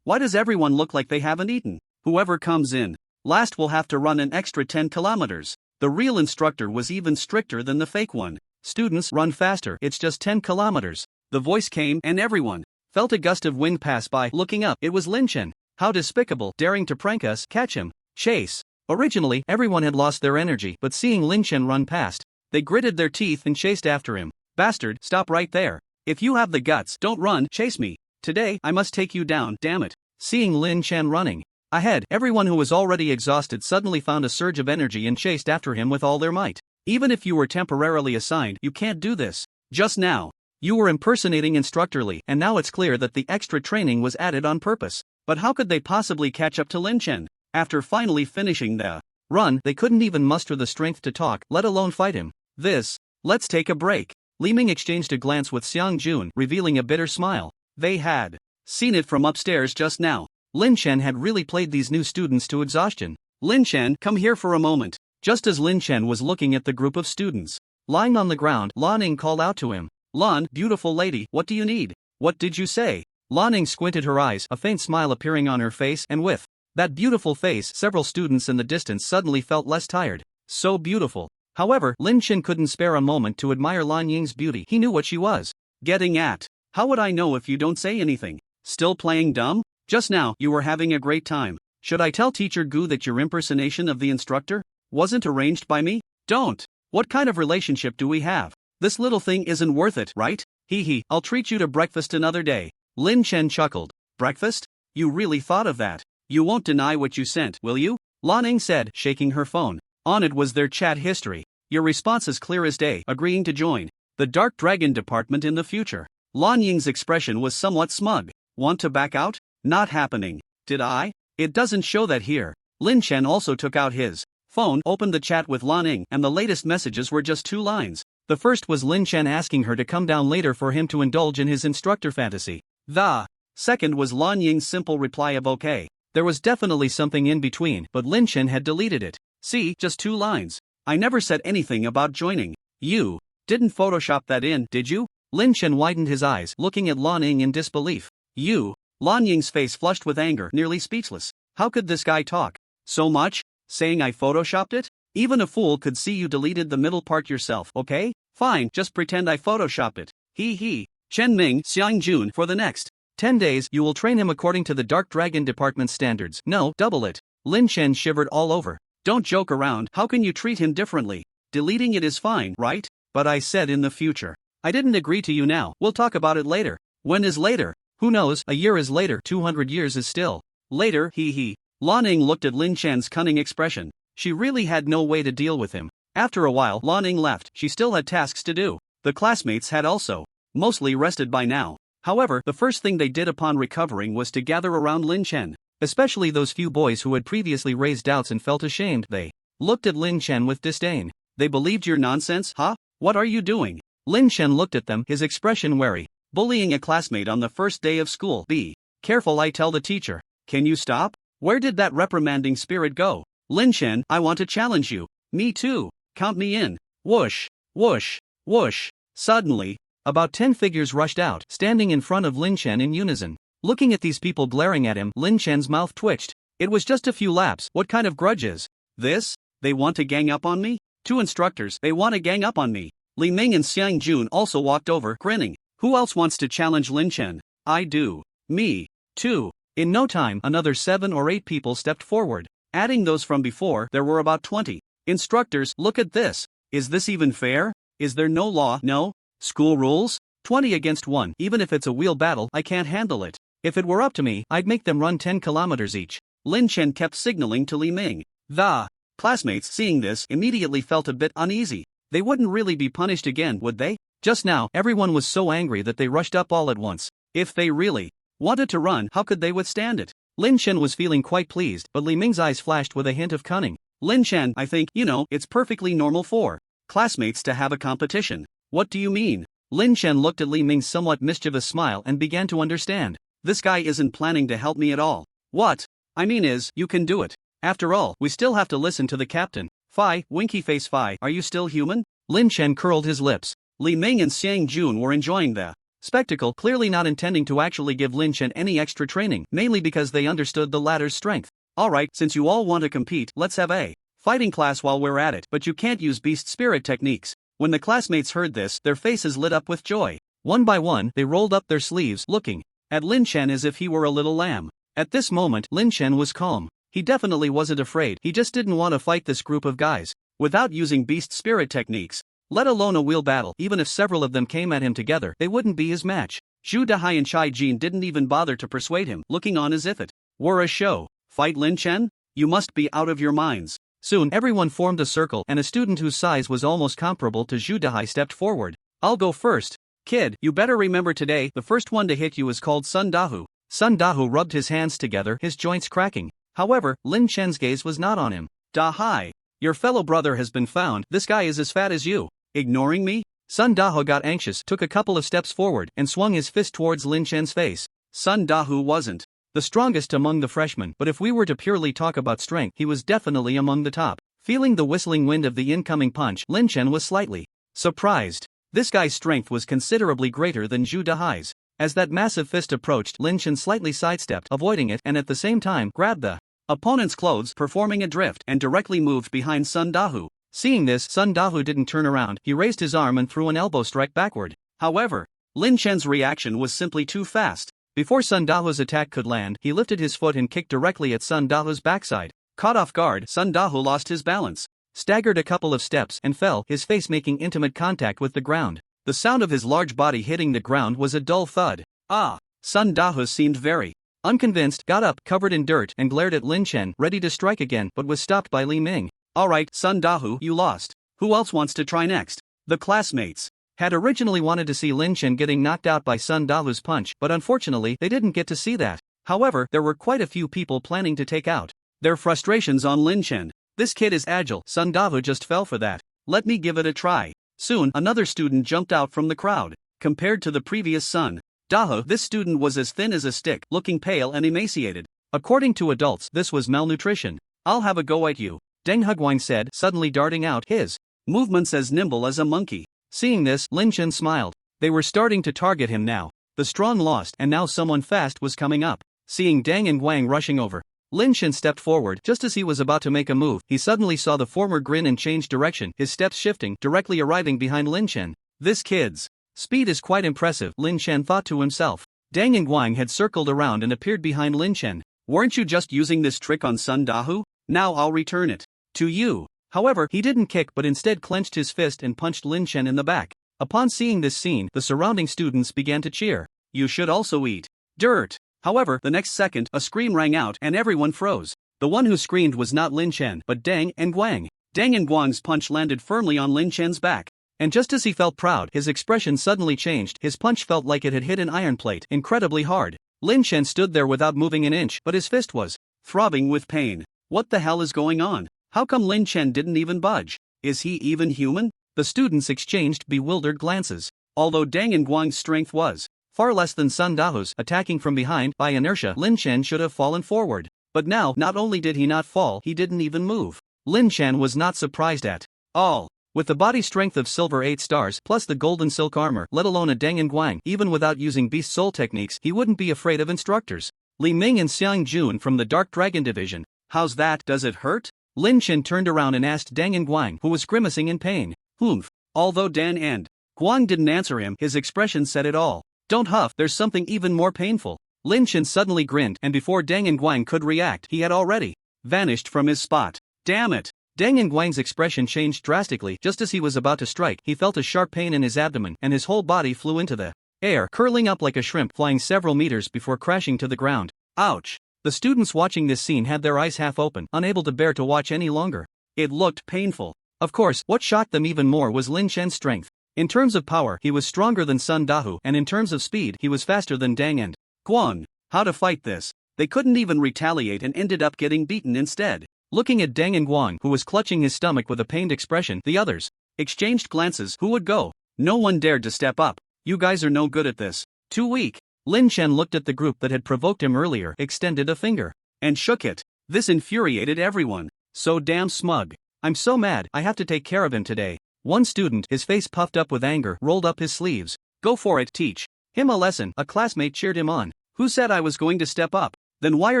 why does everyone look like they haven't eaten? Whoever comes in last will have to run an extra 10 kilometers. The real instructor was even stricter than the fake one. Students, run faster, it's just 10 kilometers. The voice came, and everyone felt a gust of wind pass by. Looking up, it was Lin Chen. How despicable, daring to prank us, catch him, chase. Originally, everyone had lost their energy, but seeing Lin Chen run past, they gritted their teeth and chased after him. Bastard, stop right there. If you have the guts, don't run, chase me. Today, I must take you down, damn it. Seeing Lin Chen running ahead, everyone who was already exhausted suddenly found a surge of energy and chased after him with all their might. Even if you were temporarily assigned, you can't do this. Just now, you were impersonating Instructor Li, and now it's clear that the extra training was added on purpose. But how could they possibly catch up to Lin Chen? After finally finishing the run, they couldn't even muster the strength to talk, let alone fight him. Let's take a break. Li Ming exchanged a glance with Xiang Jun, revealing a bitter smile. They had seen it from upstairs just now. Lin Chen had really played these new students to exhaustion. Lin Chen, come here for a moment. Just as Lin Chen was looking at the group of students lying on the ground, Lan Ying called out to him. Lan, beautiful lady, what do you need? What did you say? Lan Ning squinted her eyes, a faint smile appearing on her face, and with that beautiful face, several students in the distance suddenly felt less tired. So beautiful. However, Lin Chen couldn't spare a moment to admire Lan Ying's beauty. He knew what she was getting at. How would I know if you don't say anything? Still playing dumb? Just now, you were having a great time. Should I tell Teacher Gu that your impersonation of the instructor wasn't arranged by me? Don't. What kind of relationship do we have? This little thing isn't worth it, right? Hee hee, I'll treat you to breakfast another day. Lin Chen chuckled. Breakfast? You really thought of that? You won't deny what you sent, will you? Lan Ning said, shaking her phone. On it was their chat history. Your response is clear as day, agreeing to join the Dark Dragon Department in the future. Lan Ying's expression was somewhat smug. Want to back out? Not happening. Did I? It doesn't show that here. Lin Chen also took out his phone, opened the chat with Lan Ning, and the latest messages were just 2 lines. The first was Lin Chen asking her to come down later for him to indulge in his instructor fantasy. The second was Lan Ying's simple reply of okay. There was definitely something in between, but Lin Chen had deleted it. See, just 2 lines. I never said anything about joining. You didn't Photoshop that in, did you? Lin Chen widened his eyes, looking at Lan Ning in disbelief. You? Lan Ying's face flushed with anger, nearly speechless. How could this guy talk so much? Saying I photoshopped it? Even a fool could see you deleted the middle part yourself, okay? Fine, just pretend I photoshopped it. Hee hee. Chen Ming, Xiang Jun, for the next 10 days, you will train him according to the Dark Dragon Department standards. No, double it. Lin Chen shivered all over. Don't joke around. How can you treat him differently? Deleting it is fine, right? But I said in the future. I didn't agree to you now. We'll talk about it later. When is later? Who knows? A year is later. 200 years is still later. Hee hee. Lan Ning looked at Lin Chen's cunning expression. She really had no way to deal with him. After a while, Lan Ning left. She still had tasks to do. The classmates had also mostly rested by now. However, the first thing they did upon recovering was to gather around Lin Chen. Especially those few boys who had previously raised doubts and felt ashamed. They looked at Lin Chen with disdain. They believed your nonsense, huh? What are you doing? Lin Chen looked at them, his expression wary. Bullying a classmate on the first day of school. Be careful, I tell the teacher. Can you stop? Where did that reprimanding spirit go? Lin Chen, I want to challenge you. Me too. Count me in. Whoosh, whoosh, whoosh. Suddenly, about 10 figures rushed out, standing in front of Lin Chen in unison. Looking at these people glaring at him, Lin Chen's mouth twitched. It was just a few laps. What kind of grudge is this? They want to gang up on me? 2 instructors, they want to gang up on me. Li Ming and Xiang Jun also walked over, grinning. Who else wants to challenge Lin Chen? I do. Me, too. In no time, another 7 or 8 people stepped forward. Adding those from before, there were about 20. Instructors, look at this. Is this even fair? Is there no law? No? School rules? 20 against 1. Even if it's a wheel battle, I can't handle it. If it were up to me, I'd make them run 10 kilometers each. Lin Chen kept signaling to Li Ming. The classmates, seeing this, immediately felt a bit uneasy. They wouldn't really be punished again, would they? Just now, everyone was so angry that they rushed up all at once. If they really wanted to run, how could they withstand it? Lin Chen was feeling quite pleased, but Li Ming's eyes flashed with a hint of cunning. Lin Chen, I think, it's perfectly normal for classmates to have a competition. What do you mean? Lin Chen looked at Li Ming's somewhat mischievous smile and began to understand. This guy isn't planning to help me at all. What I mean is, you can do it. After all, we still have to listen to the captain. Phi, winky face Phi, are you still human? Lin Chen curled his lips. Li Ming and Xiang Jun were enjoying the spectacle, clearly not intending to actually give Lin Chen any extra training, mainly because they understood the latter's strength. Alright, since you all want to compete, let's have a fighting class while we're at it, but you can't use beast spirit techniques. When the classmates heard this, their faces lit up with joy. One by one, they rolled up their sleeves, looking at Lin Chen as if he were a little lamb. At this moment, Lin Chen was calm. He definitely wasn't afraid, he just didn't want to fight this group of guys without using beast spirit techniques. Let alone a wheel battle. Even if several of them came at him together, they wouldn't be his match. Zhu Dahai and Chai Jin didn't even bother to persuade him, looking on as if it were a show. Fight Lin Chen? You must be out of your minds. Soon everyone formed a circle and a student whose size was almost comparable to Zhu Dahai stepped forward. I'll go first. Kid, you better remember today, the first one to hit you is called Sun Dahu. Sun Dahu rubbed his hands together, his joints cracking. However, Lin Chen's gaze was not on him. Dahai, your fellow brother has been found. This guy is as fat as you. Ignoring me? Sun Dahu got anxious, took a couple of steps forward, and swung his fist towards Lin Chen's face. Sun Dahu wasn't the strongest among the freshmen, but if we were to purely talk about strength, he was definitely among the top. Feeling the whistling wind of the incoming punch, Lin Chen was slightly surprised. This guy's strength was considerably greater than Zhu Dahai's. As that massive fist approached, Lin Chen slightly sidestepped, avoiding it, and at the same time, grabbed the opponent's clothes, performing a drift, and directly moved behind Sun Dahu. Seeing this, Sun Dahu didn't turn around, he raised his arm and threw an elbow strike backward. However, Lin Chen's reaction was simply too fast. Before Sun Dahu's attack could land, he lifted his foot and kicked directly at Sun Dahu's backside. Caught off guard, Sun Dahu lost his balance, staggered a couple of steps, and fell, his face making intimate contact with the ground. The sound of his large body hitting the ground was a dull thud. Sun Dahu seemed very unconvinced, got up, covered in dirt, and glared at Lin Chen, ready to strike again, but was stopped by Li Ming. Alright, Sun Dahu, you lost. Who else wants to try next? The classmates had originally wanted to see Lin Chen getting knocked out by Sun Dahu's punch, but unfortunately, they didn't get to see that. However, there were quite a few people planning to take out their frustrations on Lin Chen. This kid is agile, Sun Dahu just fell for that. Let me give it a try. Soon, another student jumped out from the crowd. Compared to the previous Sun Dahu, this student was as thin as a stick, looking pale and emaciated. According to adults, this was malnutrition. I'll have a go at you, Deng Hugwang said, suddenly darting out, his movements as nimble as a monkey. Seeing this, Lin Chen smiled. They were starting to target him now. The strong lost, and now someone fast was coming up. Seeing Deng and Guang rushing over, Lin Chen stepped forward. Just as he was about to make a move, he suddenly saw the former grin and changed direction, his steps shifting, directly arriving behind Lin Chen. This kid's speed is quite impressive, Lin Chen thought to himself. Deng and Guang had circled around and appeared behind Lin Chen. Weren't you just using this trick on Sun Dahu? Now I'll return it to you. However, he didn't kick but instead clenched his fist and punched Lin Chen in the back. Upon seeing this scene, the surrounding students began to cheer. You should also eat dirt. However, the next second, a scream rang out and everyone froze. The one who screamed was not Lin Chen, but Deng and Guang. Deng and Guang's punch landed firmly on Lin Chen's back. And just as he felt proud, his expression suddenly changed. His punch felt like it had hit an iron plate, incredibly hard. Lin Chen stood there without moving an inch, but his fist was throbbing with pain. What the hell is going on? How come Lin Chen didn't even budge? Is he even human? The students exchanged bewildered glances. Although Deng and Guang's strength was far less than Sun Dahu's, attacking from behind, by inertia, Lin Chen should have fallen forward. But now, not only did he not fall, he didn't even move. Lin Chen was not surprised at all. With the body strength of Silver 8 stars plus the golden silk armor, let alone a Deng and Guang, even without using beast soul techniques, he wouldn't be afraid of instructors. Li Ming and Xiang Jun from the Dark Dragon Division. How's that? Does it hurt? Lin Chen turned around and asked Deng and Guang, who was grimacing in pain. Humph. Although Dan and Guang didn't answer him, his expression said it all. Don't huff, there's something even more painful. Lin Chen suddenly grinned, and before Deng and Guang could react, he had already vanished from his spot. Damn it! Deng and Guang's expression changed drastically. Just as he was about to strike, he felt a sharp pain in his abdomen, and his whole body flew into the air, curling up like a shrimp, flying several meters before crashing to the ground. Ouch! The students watching this scene had their eyes half open, unable to bear to watch any longer. It looked painful. Of course, what shocked them even more was Lin Chen's strength. In terms of power, he was stronger than Sun Dahu, and in terms of speed, he was faster than Deng and Guang. How to fight this? They couldn't even retaliate and ended up getting beaten instead. Looking at Deng and Guang, who was clutching his stomach with a pained expression, the others exchanged glances. Who would go? No one dared to step up. You guys are no good at this. Too weak. Lin Chen looked at the group that had provoked him earlier, extended a finger, and shook it. This infuriated everyone. So damn smug. I'm so mad, I have to take care of him today. One student, his face puffed up with anger, rolled up his sleeves. Go for it, teach him a lesson. A classmate cheered him on. Who said I was going to step up? Then why are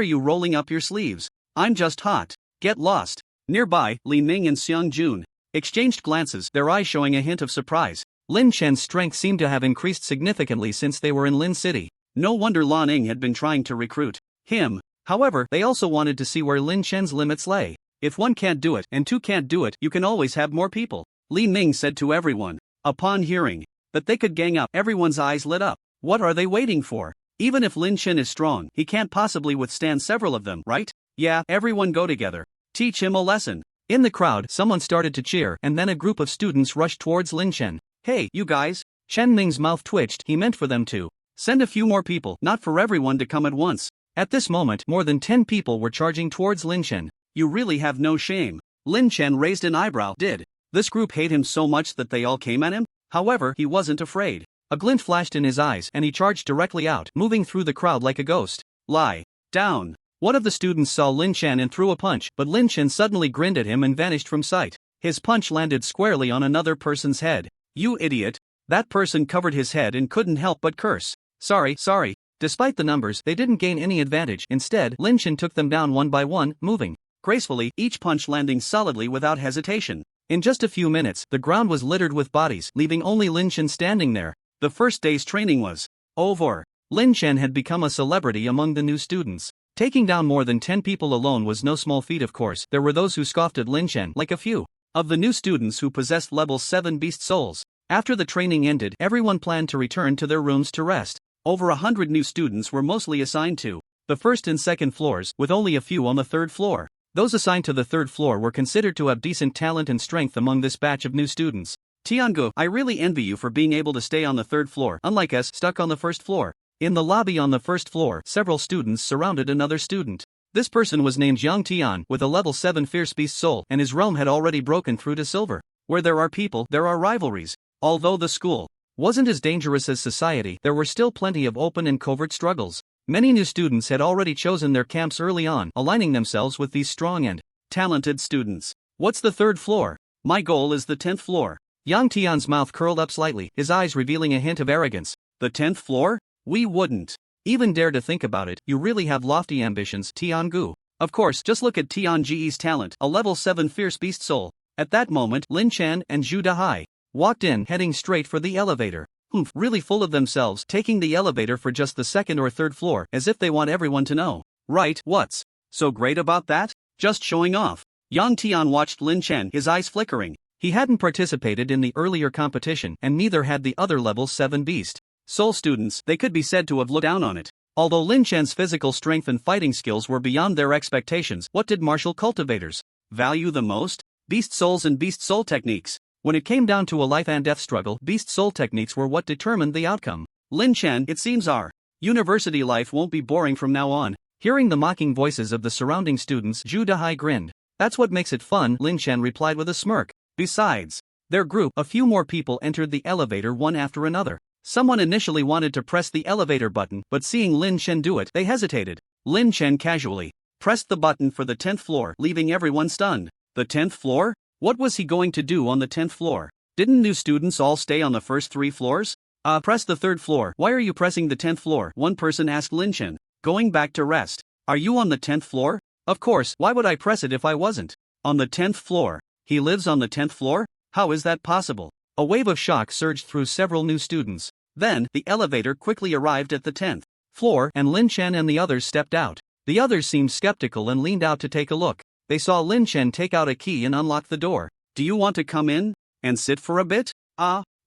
you rolling up your sleeves? I'm just hot. Get lost. Nearby, Li Ming and Xiang Jun exchanged glances, their eyes showing a hint of surprise. Lin Chen's strength seemed to have increased significantly since they were in Lin City. No wonder Lan Ning had been trying to recruit him. However, they also wanted to see where Lin Chen's limits lay. If one can't do it and two can't do it, you can always have more people, Li Ming said to everyone. Upon hearing that they could gang up, everyone's eyes lit up. What are they waiting for? Even if Lin Chen is strong, he can't possibly withstand several of them, right? Yeah, everyone go together. Teach him a lesson. In the crowd, someone started to cheer, and then a group of students rushed towards Lin Chen. Hey, you guys. Chen Ming's mouth twitched. He meant for them to send a few more people, not for everyone to come at once. At this moment, more than 10 people were charging towards Lin Chen. You really have no shame. Lin Chen raised an eyebrow. Did this group hate him so much that they all came at him? However, he wasn't afraid. A glint flashed in his eyes, and he charged directly out, moving through the crowd like a ghost. Lie down. One of the students saw Lin Chen and threw a punch, but Lin Chen suddenly grinned at him and vanished from sight. His punch landed squarely on another person's head. You idiot. That person covered his head and couldn't help but curse. Sorry. Despite the numbers, they didn't gain any advantage. Instead, Lynch took them down one by one, moving gracefully, each punch landing solidly without hesitation. In just a few minutes, the ground was littered with bodies, leaving only Lynch standing there. The first day's training was over. Lynch had become a celebrity among the new students. Taking down more than 10 people alone was no small feat, of course. There were those who scoffed at Lynch, like a few of the new students who possessed level 7 beast souls. After the training ended, everyone planned to return to their rooms to rest. Over 100 new students were mostly assigned to the first and second floors, with only a few on the third floor. Those assigned to the third floor were considered to have decent talent and strength among this batch of new students. Tiangu, I really envy you for being able to stay on the third floor, unlike us, stuck on the first floor. In the lobby on the first floor, several students surrounded another student. This person was named Yang Tian, with a level 7 fierce beast soul, and his realm had already broken through to silver. Where there are people, there are rivalries. Although the school wasn't as dangerous as society, there were still plenty of open and covert struggles. Many new students had already chosen their camps early on, aligning themselves with these strong and talented students. What's the third floor? My goal is the 10th floor. Yang Tian's mouth curled up slightly, his eyes revealing a hint of arrogance. The 10th floor? We wouldn't even dare to think about it. You really have lofty ambitions, Tiangu. Of course, just look at Tianji's talent, a level 7 fierce beast soul. At that moment, Lin Chen and Zhu Dahai walked in, heading straight for the elevator. Really full of themselves, taking the elevator for just the second or third floor, as if they want everyone to know. Right, what's so great about that? Just showing off. Yang Tian watched Lin Chen, his eyes flickering. He hadn't participated in the earlier competition, and neither had the other level 7 beast soul students. They could be said to have looked down on it. Although Lin Chen's physical strength and fighting skills were beyond their expectations, what did martial cultivators value the most? Beast souls and beast soul techniques. When it came down to a life and death struggle, beast soul techniques were what determined the outcome. Lin Chen, it seems our university life won't be boring from now on. Hearing the mocking voices of the surrounding students, Zhu Dahai grinned. That's what makes it fun, Lin Chen replied with a smirk. Besides their group, a few more people entered the elevator one after another. Someone initially wanted to press the elevator button, but seeing Lin Chen do it, they hesitated. Lin Chen casually pressed the button for the 10th floor, leaving everyone stunned. The 10th floor? What was he going to do on the 10th floor? Didn't new students all stay on the first 3 floors? Press the 3rd floor. Why are you pressing the 10th floor? One person asked Lin Chen. Going back to rest. Are you on the 10th floor? Of course, why would I press it if I wasn't? On the 10th floor. He lives on the 10th floor? How is that possible? A wave of shock surged through several new students. Then, the elevator quickly arrived at the 10th floor, and Lin Chen and the others stepped out. The others seemed skeptical and leaned out to take a look. They saw Lin Chen take out a key and unlock the door. Do you want to come in and sit for a bit?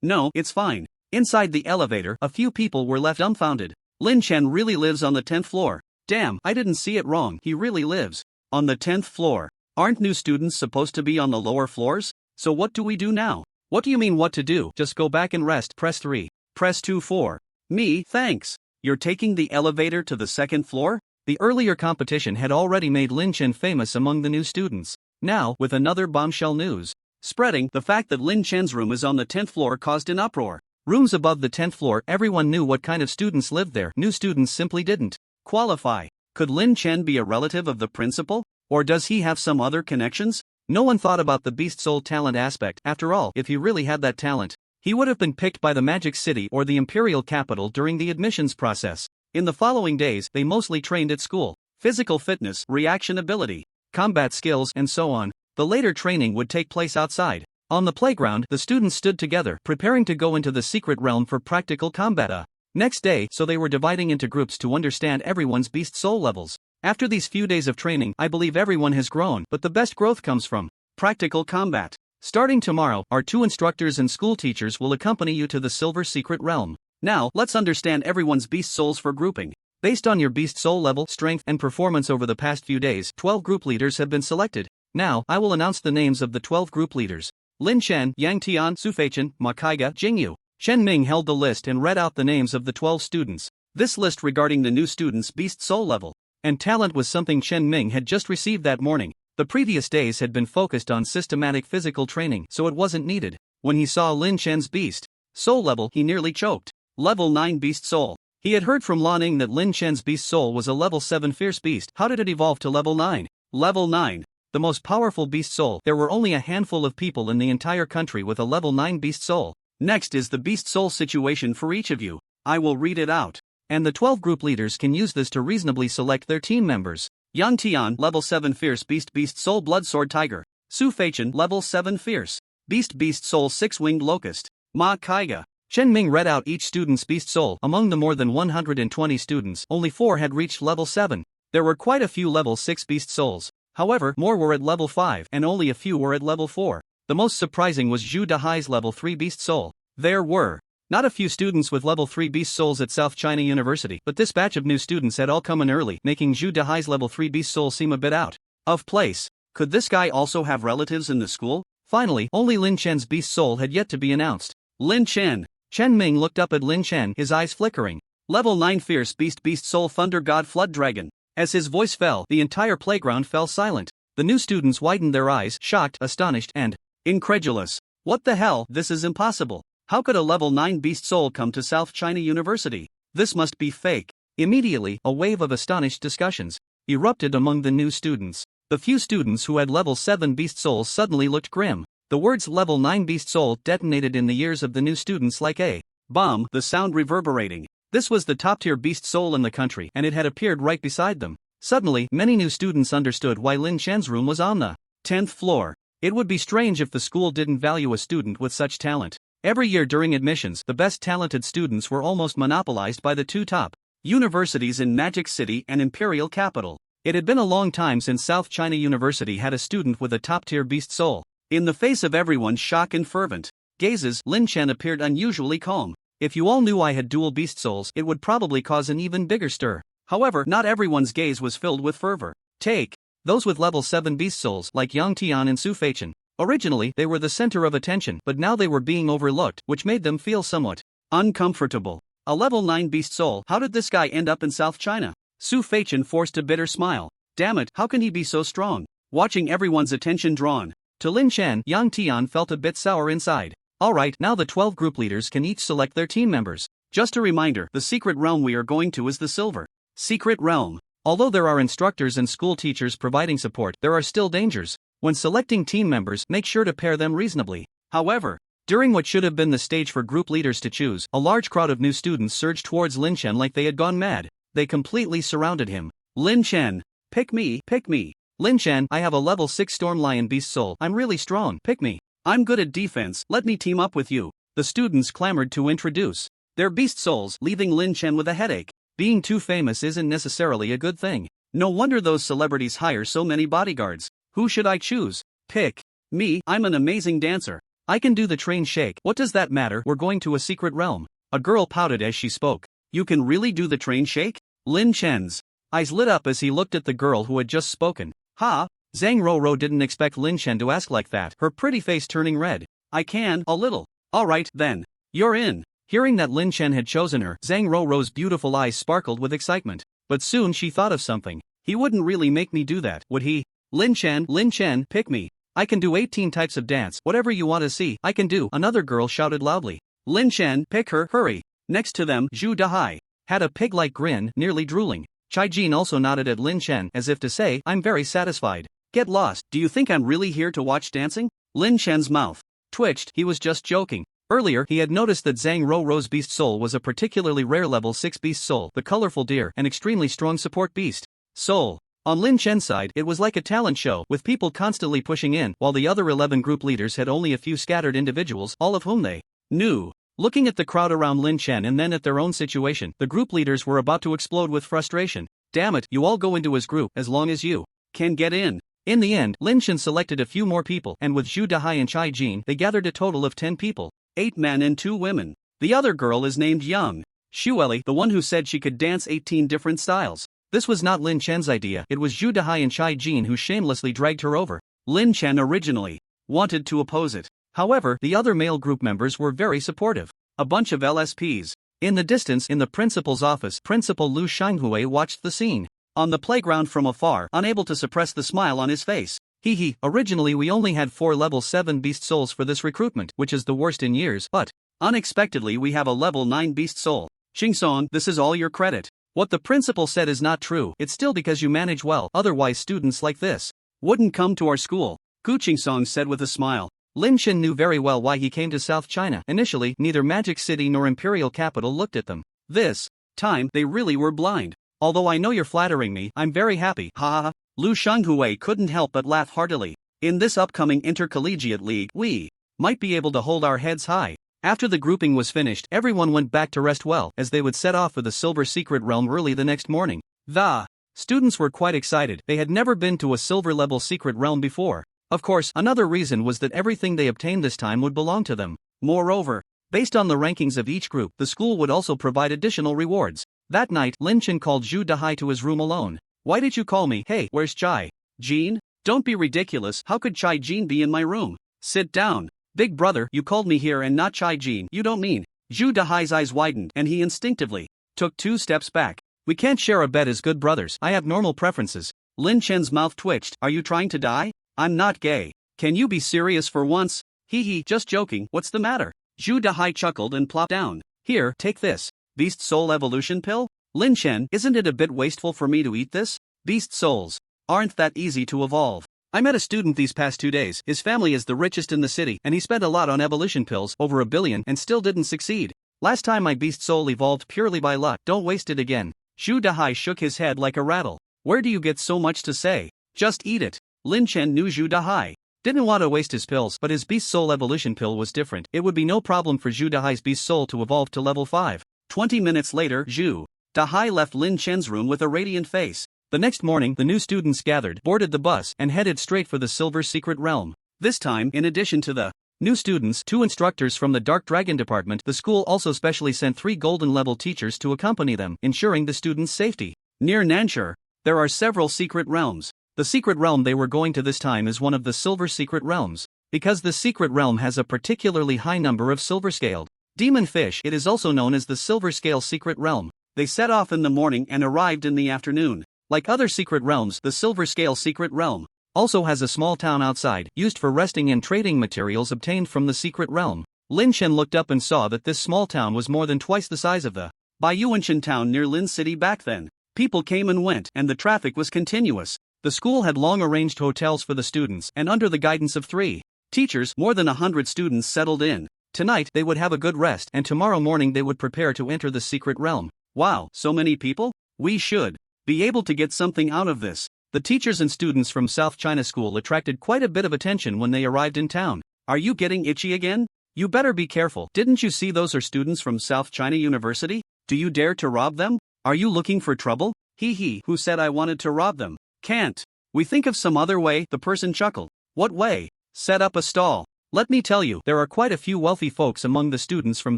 No, it's fine. Inside the elevator, a few people were left dumbfounded. Lin Chen really lives on the 10th floor. Damn, I didn't see it wrong. He really lives on the 10th floor. Aren't new students supposed to be on the lower floors? So what do we do now? What do you mean what to do? Just go back and rest. Press 3. Press 2 4. Me, thanks. You're taking the elevator to the 2nd floor? The earlier competition had already made Lin Chen famous among the new students. Now, with another bombshell news spreading, the fact that Lin Chen's room is on the 10th floor caused an uproar. Rooms above the 10th floor, everyone knew what kind of students lived there. New students simply didn't qualify. Could Lin Chen be a relative of the principal? Or does he have some other connections? No one thought about the beast soul talent aspect. After all, if he really had that talent, he would have been picked by the Magic City or the Imperial Capital during the admissions process. In the following days, they mostly trained at school. Physical fitness, reaction ability, combat skills, and so on. The later training would take place outside. On the playground, the students stood together, preparing to go into the secret realm for practical combat. Next day, so they were dividing into groups to understand everyone's beast soul levels. After these few days of training, I believe everyone has grown, but the best growth comes from practical combat. Starting tomorrow, our 2 instructors and school teachers will accompany you to the Silver Secret Realm. Now, let's understand everyone's beast souls for grouping. Based on your beast soul level, strength, and performance over the past few days, 12 group leaders have been selected. Now, I will announce the names of the 12 group leaders. Lin Chen, Yang Tian, Sufeichen, Makaiga, Jingyu. Chen Ming held the list and read out the names of the 12 students. This list regarding the new students' beast soul level and talent was something Chen Ming had just received that morning. The previous days had been focused on systematic physical training, so it wasn't needed. When he saw Lin Chen's beast soul level, he nearly choked. Level 9 beast soul. He had heard from Lan Ning that Lin Chen's beast soul was a level 7 fierce beast. How did it evolve to level 9? Level 9. The most powerful beast soul. There were only a handful of people in the entire country with a level 9 beast soul. Next is the beast soul situation for each of you. I will read it out. And the 12 group leaders can use this to reasonably select their team members. Yang Tian, level 7 Fierce Beast Soul Blood Sword Tiger. Su Feichin, level 7 Fierce Beast Soul 6-Winged Locust. Ma Kaiga. Chen Ming read out each student's beast soul. Among the more than 120 students, only 4 had reached level 7. There were quite a few level 6 beast souls. However, more were at level 5 and only a few were at level 4. The most surprising was Zhu Dahai's level 3 beast soul. There were not a few students with level 3 beast souls at South China University, but this batch of new students had all come in early, making Zhu Dahai's level 3 beast soul seem a bit out of place. Could this guy also have relatives in the school? Finally, only Lin Chen's beast soul had yet to be announced. Lin Chen. Chen Ming looked up at Lin Chen, his eyes flickering. Level 9 Fierce Beast Soul Thunder God Flood Dragon. As his voice fell, the entire playground fell silent. The new students widened their eyes, shocked, astonished, and incredulous. What the hell? This is impossible. How could a level 9 beast soul come to South China University? This must be fake. Immediately, a wave of astonished discussions erupted among the new students. The few students who had level 7 beast souls suddenly looked grim. The words level 9 beast soul detonated in the ears of the new students like a bomb, the sound reverberating. This was the top-tier beast soul in the country and it had appeared right beside them. Suddenly, many new students understood why Lin Chen's room was on the 10th floor. It would be strange if the school didn't value a student with such talent. Every year during admissions, the best talented students were almost monopolized by the two top universities in Magic City and Imperial Capital. It had been a long time since South China University had a student with a top-tier beast soul. In the face of everyone's shock and fervent gazes, Lin Chen appeared unusually calm. If you all knew I had dual beast souls, it would probably cause an even bigger stir. However, not everyone's gaze was filled with fervor. Take those with level 7 beast souls like Yang Tian and Su Feichin. Originally, they were the center of attention, but now they were being overlooked, which made them feel somewhat uncomfortable. A level 9 beast soul, how did this guy end up in South China? Su Feichin forced a bitter smile. Damn it, how can he be so strong? Watching everyone's attention drawn to Lin Chen, Yang Tian felt a bit sour inside. Alright, now the 12 group leaders can each select their team members. Just a reminder, the secret realm we are going to is the Silver Secret Realm. Although there are instructors and school teachers providing support, there are still dangers. When selecting team members, make sure to pair them reasonably. However, during what should have been the stage for group leaders to choose, a large crowd of new students surged towards Lin Chen like they had gone mad. They completely surrounded him. Lin Chen. Pick me, pick me. Lin Chen, I have a level 6 Storm Lion Beast Soul. I'm really strong. Pick me. I'm good at defense. Let me team up with you. The students clamored to introduce their beast souls, leaving Lin Chen with a headache. Being too famous isn't necessarily a good thing. No wonder those celebrities hire so many bodyguards. Who should I choose? Pick me. I'm an amazing dancer. I can do the train shake. What does that matter? We're going to a secret realm. A girl pouted as she spoke. You can really do the train shake? Lin Chen's eyes lit up as he looked at the girl who had just spoken. Ha! Zhang Roro didn't expect Lin Chen to ask like that, her pretty face turning red. I can, a little. Alright, then. You're in. Hearing that Lin Chen had chosen her, Zhang Roro's beautiful eyes sparkled with excitement. But soon she thought of something. He wouldn't really make me do that, would he? Lin Chen, pick me. I can do 18 types of dance, whatever you want to see, I can do. Another girl shouted loudly. Lin Chen, pick her, hurry. Next to them, Zhu Dahai had a pig-like grin, nearly drooling. Chai Jin also nodded at Lin Chen as if to say, I'm very satisfied. Get lost, do you think I'm really here to watch dancing? Lin Chen's mouth twitched, he was just joking. Earlier, he had noticed that Zhang Roro's beast soul was a particularly rare level 6 beast soul, the colorful deer, an extremely strong support beast soul. On Lin Chen's side, it was like a talent show, with people constantly pushing in, while the other 11 group leaders had only a few scattered individuals, all of whom they knew. Looking at the crowd around Lin Chen and then at their own situation, the group leaders were about to explode with frustration. Damn it, you all go into his group, as long as you can get in. In the end, Lin Chen selected a few more people, and with Zhu Dahai and Chai Jin, they gathered a total of 10 people. 8 men and 2 women. The other girl is named Yang Xueli, the one who said she could dance 18 different styles. This was not Lin Chen's idea, it was Zhu Dahai and Chai Jin who shamelessly dragged her over. Lin Chen originally wanted to oppose it. However, the other male group members were very supportive. A bunch of LSPs. In the distance, in the principal's office, Principal Lu Shanghui watched the scene. On the playground from afar, unable to suppress the smile on his face. Hee, originally we only had 4 level 7 beast souls for this recruitment, which is the worst in years, but unexpectedly we have a level 9 beast soul. Qingsong, this is all your credit. What the principal said is not true, it's still because you manage well, otherwise students like this wouldn't come to our school. Gu Qingsong said with a smile. Lin Chen knew very well why he came to South China. Initially, neither Magic City nor Imperial Capital looked at them. This time, they really were blind. Although I know you're flattering me, I'm very happy. Ha ha ha. Lu Shenghui couldn't help but laugh heartily. In this upcoming intercollegiate league, we might be able to hold our heads high. After the grouping was finished, everyone went back to rest well, as they would set off for the Silver Secret Realm early the next morning. The students were quite excited. They had never been to a silver-level secret realm before. Of course, another reason was that everything they obtained this time would belong to them. Moreover, based on the rankings of each group, the school would also provide additional rewards. That night, Lynch called Zhu Dahai to his room alone. "Why did you call me? Hey, where's Chai Jean? Don't be ridiculous. How could Chai Jean be in my room? Sit down. Big brother, you called me here and not Chai Jean. You don't mean." Zhu Dahai's eyes widened and he instinctively took 2 steps back. "We can't share a bed as good brothers. I have normal preferences." Lin Chen's mouth twitched. "Are you trying to die? I'm not gay. Can you be serious for once?" "Hee, just joking. What's the matter?" Zhu Dahai chuckled and plopped down. "Here, take this. Beast Soul Evolution Pill? Lin Chen, isn't it a bit wasteful for me to eat this? Beast souls aren't that easy to evolve. I met a student these past 2 days. His family is the richest in the city and he spent a lot on evolution pills, over 1 billion, and still didn't succeed. Last time my beast soul evolved purely by luck. Don't waste it again." Zhu Dahai shook his head like a rattle. "Where do you get so much to say? Just eat it." Lin Chen knew Zhu Dahai didn't want to waste his pills, but his beast soul evolution pill was different. It would be no problem for Zhu Dahai's beast soul to evolve to level 5. 20 minutes later, Zhu Dahai left Lin Chen's room with a radiant face. The next morning, the new students gathered, boarded the bus, and headed straight for the Silver Secret Realm. This time, in addition to the new students, 2 instructors from the Dark Dragon Department, the school also specially sent 3 golden-level teachers to accompany them, ensuring the students' safety. Near Nanshur, there are several secret realms. The secret realm they were going to this time is one of the Silver Secret Realms. Because the secret realm has a particularly high number of silver-scaled demon fish, it is also known as the Silver Scale Secret Realm. They set off in the morning and arrived in the afternoon. Like other secret realms, the Silver Scale Secret Realm also has a small town outside, used for resting and trading materials obtained from the secret realm. Lin Chen looked up and saw that this small town was more than twice the size of the Baiyuanshan town near Lin City back then. People came and went, and the traffic was continuous. The school had long arranged hotels for the students, and under the guidance of 3 teachers, more than 100 students settled in. Tonight, they would have a good rest, and tomorrow morning they would prepare to enter the secret realm. Wow, so many people? We should be able to get something out of this. The teachers and students from South China School attracted quite a bit of attention when they arrived in town. "Are you getting itchy again? You better be careful. Didn't you see those are students from South China University? Do you dare to rob them? Are you looking for trouble?" "Hee, who said I wanted to rob them? Can't we think of some other way?" the person chuckled. "What way?" "Set up a stall. Let me tell you, there are quite a few wealthy folks among the students from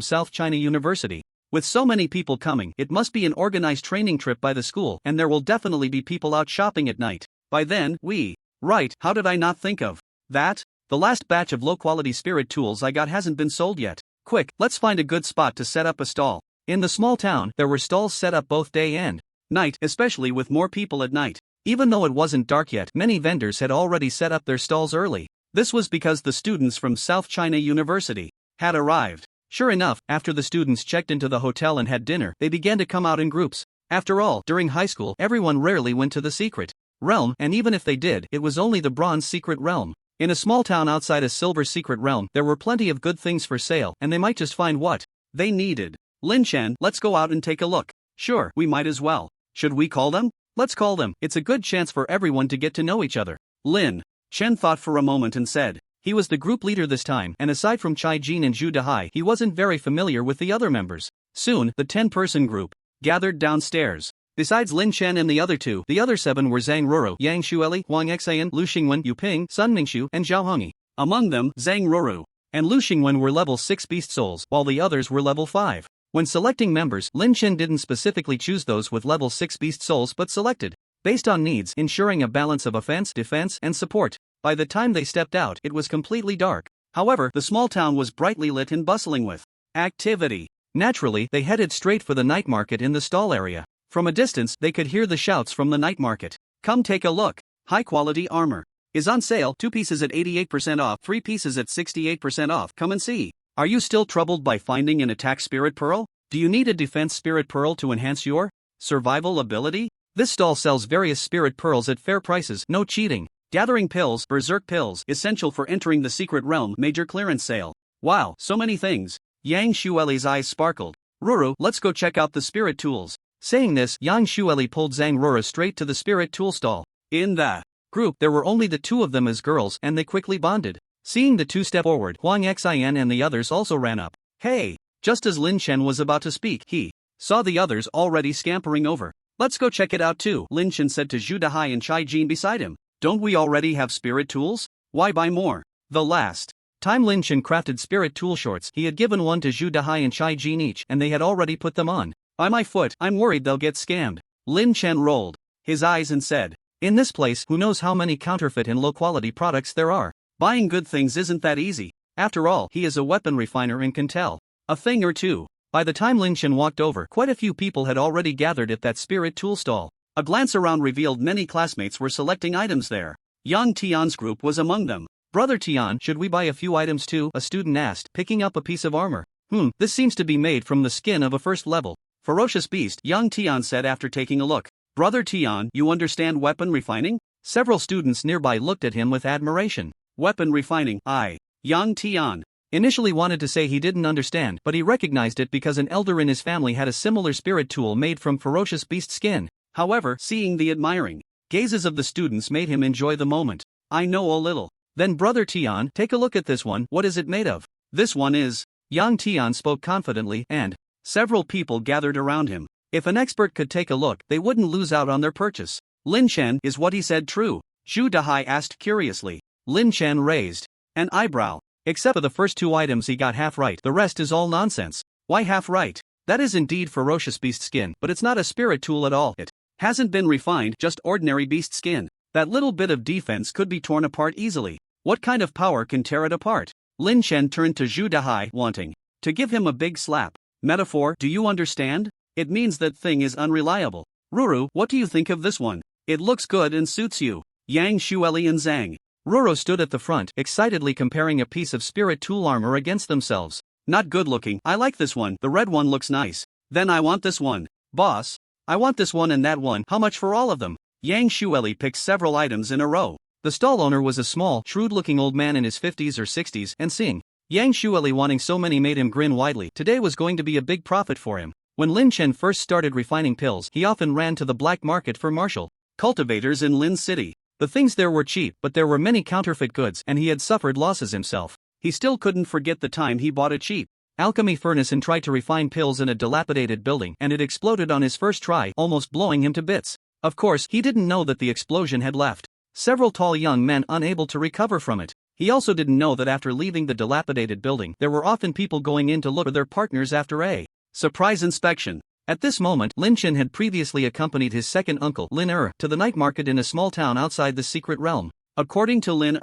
South China University. With so many people coming, it must be an organized training trip by the school, and there will definitely be people out shopping at night. By then, right, how did I not think of that? The last batch of low-quality spirit tools I got hasn't been sold yet. Quick, let's find a good spot to set up a stall." In the small town, there were stalls set up both day and night, especially with more people at night. Even though it wasn't dark yet, many vendors had already set up their stalls early. This was because the students from South China University had arrived. Sure enough, after the students checked into the hotel and had dinner, they began to come out in groups. After all, during high school, everyone rarely went to the secret realm, and even if they did, it was only the bronze secret realm. In a small town outside a silver secret realm, there were plenty of good things for sale, and they might just find what they needed. "Lin Chen, let's go out and take a look." "Sure, we might as well. Should we call them?" "Let's call them. It's a good chance for everyone to get to know each other." Lin Chen thought for a moment and said, he was the group leader this time, and aside from Chai Jin and Zhu Dahai, he wasn't very familiar with the other members. Soon, the 10-person group gathered downstairs. Besides Lin Chen and the other 2, the other 7 were Zhang Ruru, Yang Xueli, Huang Xayan, Lu Xingwen, Yu Ping, Sun Mingxu, and Zhao Hongyi. Among them, Zhang Ruru and Lu Xingwen were level 6 beast souls, while the others were level 5. When selecting members, Lin Chen didn't specifically choose those with level 6 beast souls but selected based on needs, ensuring a balance of offense, defense, and support. By the time they stepped out, it was completely dark. However, the small town was brightly lit and bustling with activity. Naturally, they headed straight for the night market in the stall area. From a distance, they could hear the shouts from the night market. "Come take a look. High-quality armor is on sale, 2 pieces at 88% off, 3 pieces at 68% off. Come and see." Are you still troubled by finding an attack spirit pearl? Do you need a defense spirit pearl to enhance your survival ability? This stall sells various spirit pearls at fair prices, no cheating. Gathering pills, berserk pills, essential for entering the secret realm, major clearance sale. Wow, so many things. Yang Xueli's eyes sparkled. Ruru, let's go check out the spirit tools. Saying this, Yang Shueli pulled Zhang Rura straight to the spirit tool stall. In the group, there were only the two of them as girls, and they quickly bonded. Seeing the two step forward, Huang Xin and the others also ran up. Hey! Just as Lin Chen was about to speak, he saw the others already scampering over. Let's go check it out too, Lin Chen said to Zhu Dahai and Chai Jin beside him. Don't we already have spirit tools? Why buy more? The last time Lin Chen crafted spirit tool shorts, he had given one to Zhu Dahai and Chai Jin each, and they had already put them on. By my foot, I'm worried they'll get scammed. Lin Chen rolled his eyes and said, in this place, who knows how many counterfeit and low-quality products there are? Buying good things isn't that easy. After all, he is a weapon refiner and can tell a thing or two. By the time Lin Chen walked over, quite a few people had already gathered at that spirit tool stall. A glance around revealed many classmates were selecting items there. Yang Tian's group was among them. Brother Tian, should we buy a few items too? A student asked, picking up a piece of armor. This seems to be made from the skin of a first level ferocious beast, Yang Tian said after taking a look. Brother Tian, you understand weapon refining? Several students nearby looked at him with admiration. Weapon refining, Yang Tian initially wanted to say he didn't understand, but he recognized it because an elder in his family had a similar spirit tool made from ferocious beast skin. However, seeing the admiring gazes of the students made him enjoy the moment. I know a little. Then Brother Tian, take a look at this one. What is it made of? This one is. Yang Tian spoke confidently, and several people gathered around him. If an expert could take a look, they wouldn't lose out on their purchase. Lin Chen, is what he said true? Zhu Dahai asked curiously. Lin Chen raised an eyebrow. Except for the first two items he got half right, the rest is all nonsense. Why half right? That is indeed ferocious beast skin, but it's not a spirit tool at all. It hasn't been refined, just ordinary beast skin. That little bit of defense could be torn apart easily. What kind of power can tear it apart? Lin Chen turned to Zhu Dahai, wanting to give him a big slap. Metaphor, do you understand? It means that thing is unreliable. Ruru, what do you think of this one? It looks good and suits you. Yang Shueli and Zhang Ruru stood at the front, excitedly comparing a piece of spirit tool armor against themselves. Not good looking, I like this one, the red one looks nice. Then I want this one. Boss, I want this one and that one, how much for all of them? Yang Shueli picked several items in a row. The stall owner was a small, shrewd-looking old man in his 50s or 60s, and seeing Yang Shueli wanting so many made him grin widely. Today was going to be a big profit for him. When Lin Chen first started refining pills, he often ran to the black market for martial cultivators in Lin City. The things there were cheap, but there were many counterfeit goods, and he had suffered losses himself. He still couldn't forget the time he bought a cheap alchemy furnace and tried to refine pills in a dilapidated building, and it exploded on his first try, almost blowing him to bits. Of course, he didn't know that the explosion had left several tall young men unable to recover from it. He also didn't know that after leaving the dilapidated building, there were often people going in to look for their partners after a surprise inspection. At this moment, Lin Chen had previously accompanied his second uncle, Lin to the night market in a small town outside the secret realm. According to Lin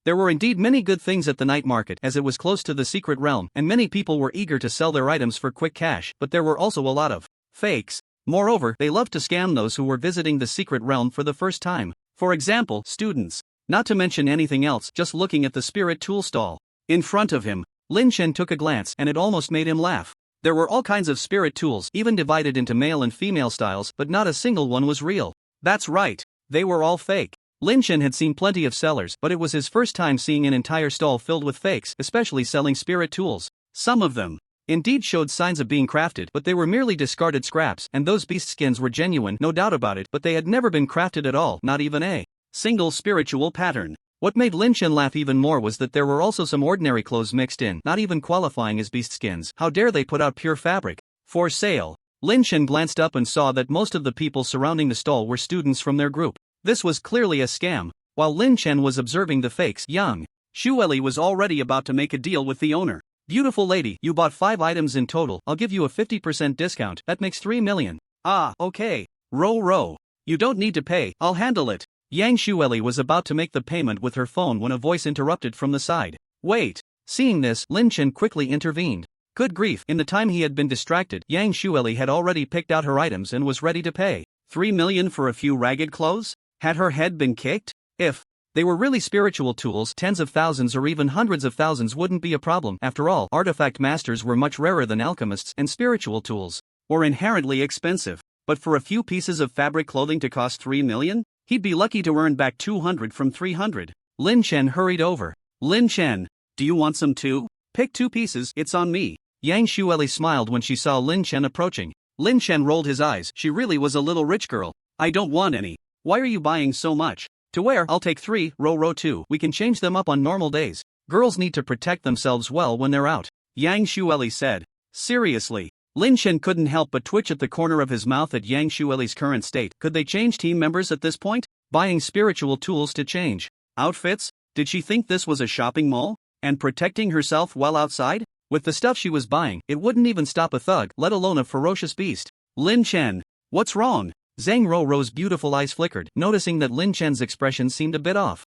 there were indeed many good things at the night market as it was close to the secret realm, and many people were eager to sell their items for quick cash, but there were also a lot of fakes. Moreover, they loved to scam those who were visiting the secret realm for the first time. For example, students. Not to mention anything else, just looking at the spirit tool stall in front of him, Lin Chen took a glance and it almost made him laugh. There were all kinds of spirit tools, even divided into male and female styles, but not a single one was real. That's right, they were all fake. Lin Chen had seen plenty of sellers, but it was his first time seeing an entire stall filled with fakes, especially selling spirit tools. Some of them indeed showed signs of being crafted, but they were merely discarded scraps, and those beast skins were genuine, no doubt about it, but they had never been crafted at all, not even a single spiritual pattern. What made Lin Chen laugh even more was that there were also some ordinary clothes mixed in, not even qualifying as beast skins. How dare they put out pure fabric for sale? Lin Chen glanced up and saw that most of the people surrounding the stall were students from their group. This was clearly a scam. While Lin Chen was observing the fakes, Yang Shueli was already about to make a deal with the owner. Beautiful lady, you bought 5 items in total, I'll give you a 50% discount, that makes 3 million. Ah, okay. Row. You don't need to pay, I'll handle it. Yang Shueli was about to make the payment with her phone when a voice interrupted from the side. Wait. Seeing this, Lin Chen quickly intervened. Good grief, in the time he had been distracted, Yang Shueli had already picked out her items and was ready to pay. 3 million for a few ragged clothes? Had her head been kicked? If they were really spiritual tools, tens of thousands or even hundreds of thousands wouldn't be a problem. After all, artifact masters were much rarer than alchemists, and spiritual tools were inherently expensive. But for a few pieces of fabric clothing to cost 3 million? He'd be lucky to earn back 200 from 300. Lin Chen hurried over. Lin Chen, do you want some too? Pick 2 pieces, it's on me. Yang Shueli smiled when she saw Lin Chen approaching. Lin Chen rolled his eyes. She really was a little rich girl. I don't want any. Why are you buying so much? To wear, I'll take 3, row 2. We can change them up on normal days. Girls need to protect themselves well when they're out, Yang Shueli said. Seriously? Lin Chen couldn't help but twitch at the corner of his mouth at Yang Shueli's current state. Could they change team members at this point? Buying spiritual tools to change outfits? Did she think this was a shopping mall? And protecting herself while outside? With the stuff she was buying, it wouldn't even stop a thug, let alone a ferocious beast. Lin Chen. What's wrong? Zhang Ro's beautiful eyes flickered, noticing that Lin Chen's expression seemed a bit off.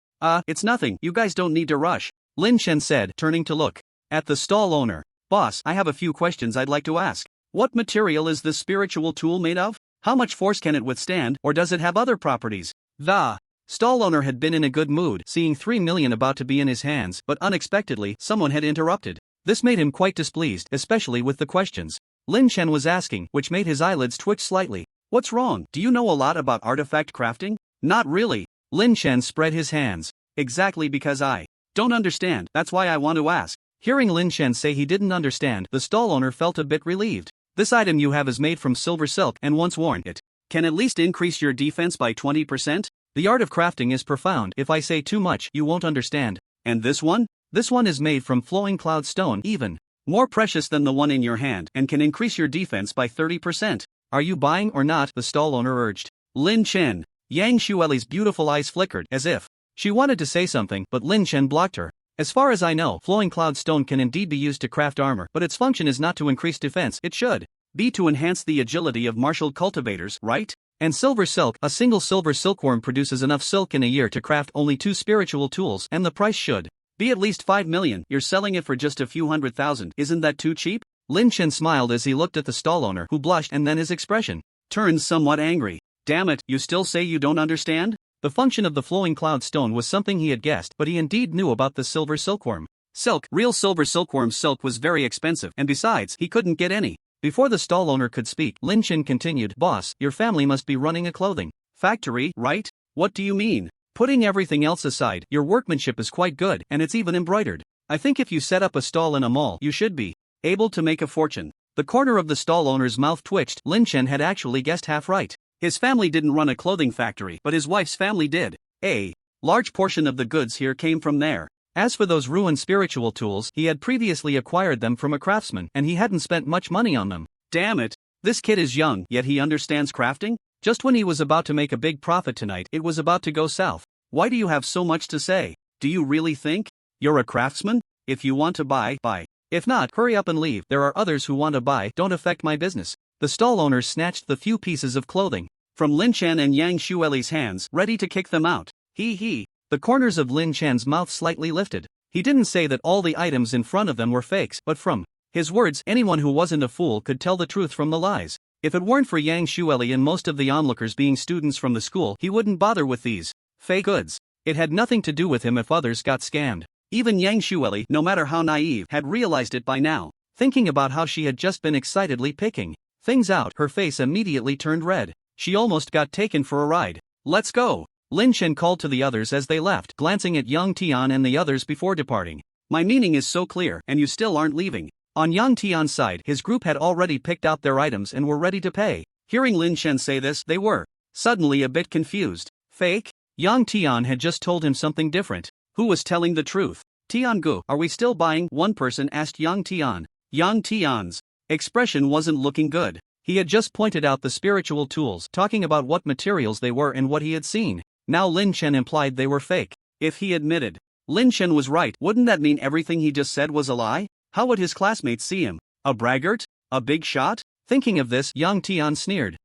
It's nothing, you guys don't need to rush, Lin Chen said, turning to look at the stall owner. Boss, I have a few questions I'd like to ask. What material is this spiritual tool made of? How much force can it withstand, or does it have other properties? The stall owner had been in a good mood, seeing 3 million about to be in his hands, but unexpectedly, someone had interrupted. This made him quite displeased, especially with the questions Lin Chen was asking, which made his eyelids twitch slightly. What's wrong? Do you know a lot about artifact crafting? Not really. Lin Chen spread his hands. Exactly because I don't understand, that's why I want to ask. Hearing Lin Chen say he didn't understand, the stall owner felt a bit relieved. This item you have is made from silver silk, and once worn, it can at least increase your defense by 20%. The art of crafting is profound. If I say too much, you won't understand. And this one? This one is made from flowing cloud stone, even more precious than the one in your hand, and can increase your defense by 30%. Are you buying or not? The stall owner urged. Lin Chen. Yang Shueli's beautiful eyes flickered, as if she wanted to say something, but Lin Chen blocked her. As far as I know, flowing cloud stone can indeed be used to craft armor, but its function is not to increase defense. It should be to enhance the agility of martial cultivators, right? And silver silk, a single silver silkworm produces enough silk in a year to craft only 2 spiritual tools, and the price should be at least 5 million. You're selling it for just a few 100,000. Isn't that too cheap? Lin Chen smiled as he looked at the stall owner, who blushed, and then his expression turned somewhat angry. Damn it, you still say you don't understand? The function of the flowing cloud stone was something he had guessed, but he indeed knew about the silver silkworm. Silk, real silver silkworm silk was very expensive, and besides, he couldn't get any. Before the stall owner could speak, Lin Chen continued, Boss, your family must be running a clothing factory, right? What do you mean? Putting everything else aside, your workmanship is quite good, and it's even embroidered. I think if you set up a stall in a mall, you should be able to make a fortune. The corner of the stall owner's mouth twitched. Lin Chen had actually guessed half right. His family didn't run a clothing factory, but his wife's family did. A large portion of the goods here came from there. As for those ruined spiritual tools, he had previously acquired them from a craftsman, and he hadn't spent much money on them. Damn it! This kid is young, yet he understands crafting? Just when he was about to make a big profit tonight, it was about to go south. Why do you have so much to say? Do you really think you're a craftsman? If you want to buy, buy. If not, hurry up and leave. There are others who want to buy. Don't affect my business. The stall owner snatched the few pieces of clothing from Lin Chen and Yang Shueli's hands, ready to kick them out. He. The corners of Lin Chen's mouth slightly lifted. He didn't say that all the items in front of them were fakes, but from his words, anyone who wasn't a fool could tell the truth from the lies. If it weren't for Yang Shueli and most of the onlookers being students from the school, he wouldn't bother with these fake goods. It had nothing to do with him if others got scammed. Even Yang Shueli, no matter how naive, had realized it by now. Thinking about how she had just been excitedly picking things out, her face immediately turned red. She almost got taken for a ride. Let's go, Lin Chen called to the others as they left, glancing at Yang Tian and the others before departing. My meaning is so clear, and you still aren't leaving. On Yang Tian's side, his group had already picked out their items and were ready to pay. Hearing Lin Chen say this, they were suddenly a bit confused. Fake? Yang Tian had just told him something different. Who was telling the truth? Tiangu, are we still buying? One person asked Yang Tian. Yang Tian's expression wasn't looking good. He had just pointed out the spiritual tools, talking about what materials they were and what he had seen. Now Lin Chen implied they were fake. If he admitted Lin Chen was right, wouldn't that mean everything he just said was a lie? How would his classmates see him? A braggart? A big shot? Thinking of this, Yang Tian sneered.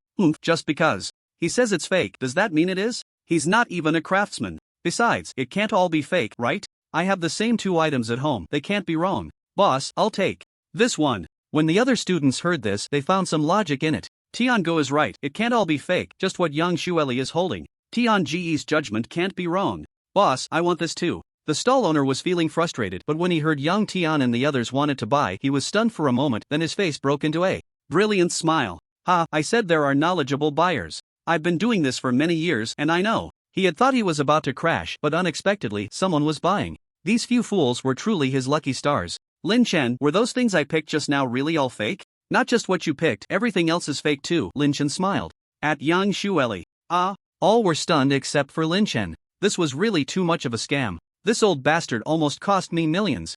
Just because he says it's fake, does that mean it is? He's not even a craftsman. Besides, it can't all be fake, right? I have the same 2 items at home, they can't be wrong. Boss, I'll take this one. When the other students heard this, they found some logic in it. Tiango is right, it can't all be fake, just what Yang Shueli is holding. Tianji's judgment can't be wrong. Boss, I want this too. The stall owner was feeling frustrated, but when he heard Yang Tian and the others wanted to buy, he was stunned for a moment, then his face broke into a brilliant smile. I said there are knowledgeable buyers. I've been doing this for many years, and I know. He had thought he was about to crash, but unexpectedly, someone was buying. These few fools were truly his lucky stars. Lin Chen, were those things I picked just now really all fake? Not just what you picked, everything else is fake too. Lin Chen smiled. At Yang Xueli. All were stunned except for Lin Chen. This was really too much of a scam. This old bastard almost cost me millions.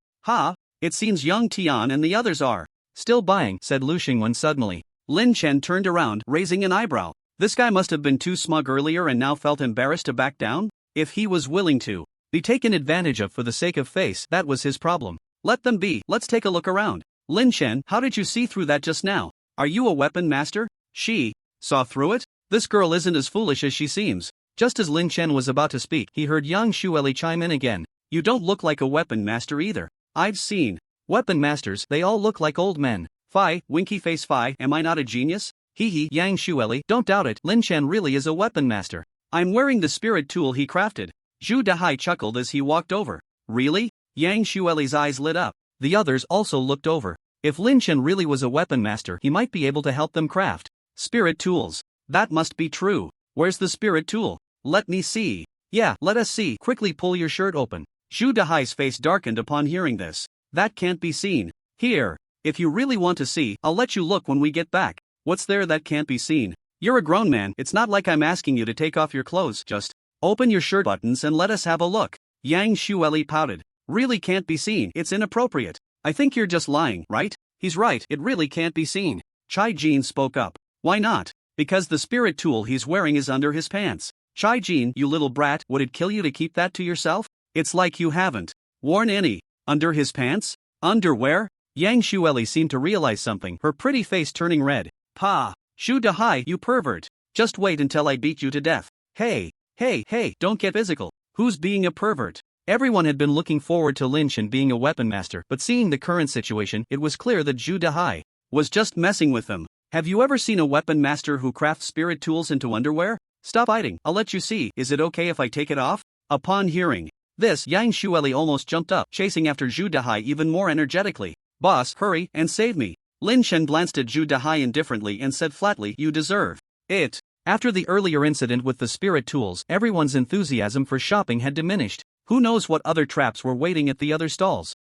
It seems Yang Tian and the others are still buying, said Lu Xingwen suddenly. Lin Chen turned around, raising an eyebrow. This guy must have been too smug earlier and now felt embarrassed to back down? If he was willing to be taken advantage of for the sake of face, that was his problem. Let them be, let's take a look around. Lin Chen, how did you see through that just now? Are you a weapon master? She saw through it? This girl isn't as foolish as she seems. Just as Lin Chen was about to speak, he heard Yang Xueli chime in again. You don't look like a weapon master either. I've seen weapon masters, they all look like old men. Fi, winky face Fi, am I not a genius? Hee Yang Xueli, don't doubt it, Lin Chen really is a weapon master. I'm wearing the spirit tool he crafted. Zhu Dahai chuckled as he walked over. Really? Yang Xueli's eyes lit up. The others also looked over. If Lin Chen really was a weapon master, he might be able to help them craft spirit tools. That must be true. Where's the spirit tool? Let me see. Yeah, let us see. Quickly pull your shirt open. Zhu Dahai's face darkened upon hearing this. That can't be seen. Here. If you really want to see, I'll let you look when we get back. What's there that can't be seen? You're a grown man, it's not like I'm asking you to take off your clothes, just open your shirt buttons and let us have a look. Yang Xueli pouted. Really can't be seen, it's inappropriate. I think you're just lying, right? He's right, it really can't be seen. Chai Jin spoke up. Why not? Because the spirit tool he's wearing is under his pants. Chai Jin, you little brat, would it kill you to keep that to yourself? It's like you haven't worn any under his pants? Underwear? Yang Xueli seemed to realize something, her pretty face turning red. Pa! Zhu Dahai, you pervert! Just wait until I beat you to death. Hey, don't get physical. Who's being a pervert? Everyone had been looking forward to Lynch and being a weapon master, but seeing the current situation, it was clear that Zhu Dahai was just messing with them. Have you ever seen a weapon master who crafts spirit tools into underwear? Stop fighting, I'll let you see. Is it okay if I take it off? Upon hearing this, Yang Xueli almost jumped up, chasing after Zhu Dahai even more energetically. Boss, hurry and save me. Lin Chen glanced at Zhu Dahai indifferently and said flatly, you deserve it. After the earlier incident with the spirit tools, everyone's enthusiasm for shopping had diminished. Who knows what other traps were waiting at the other stalls?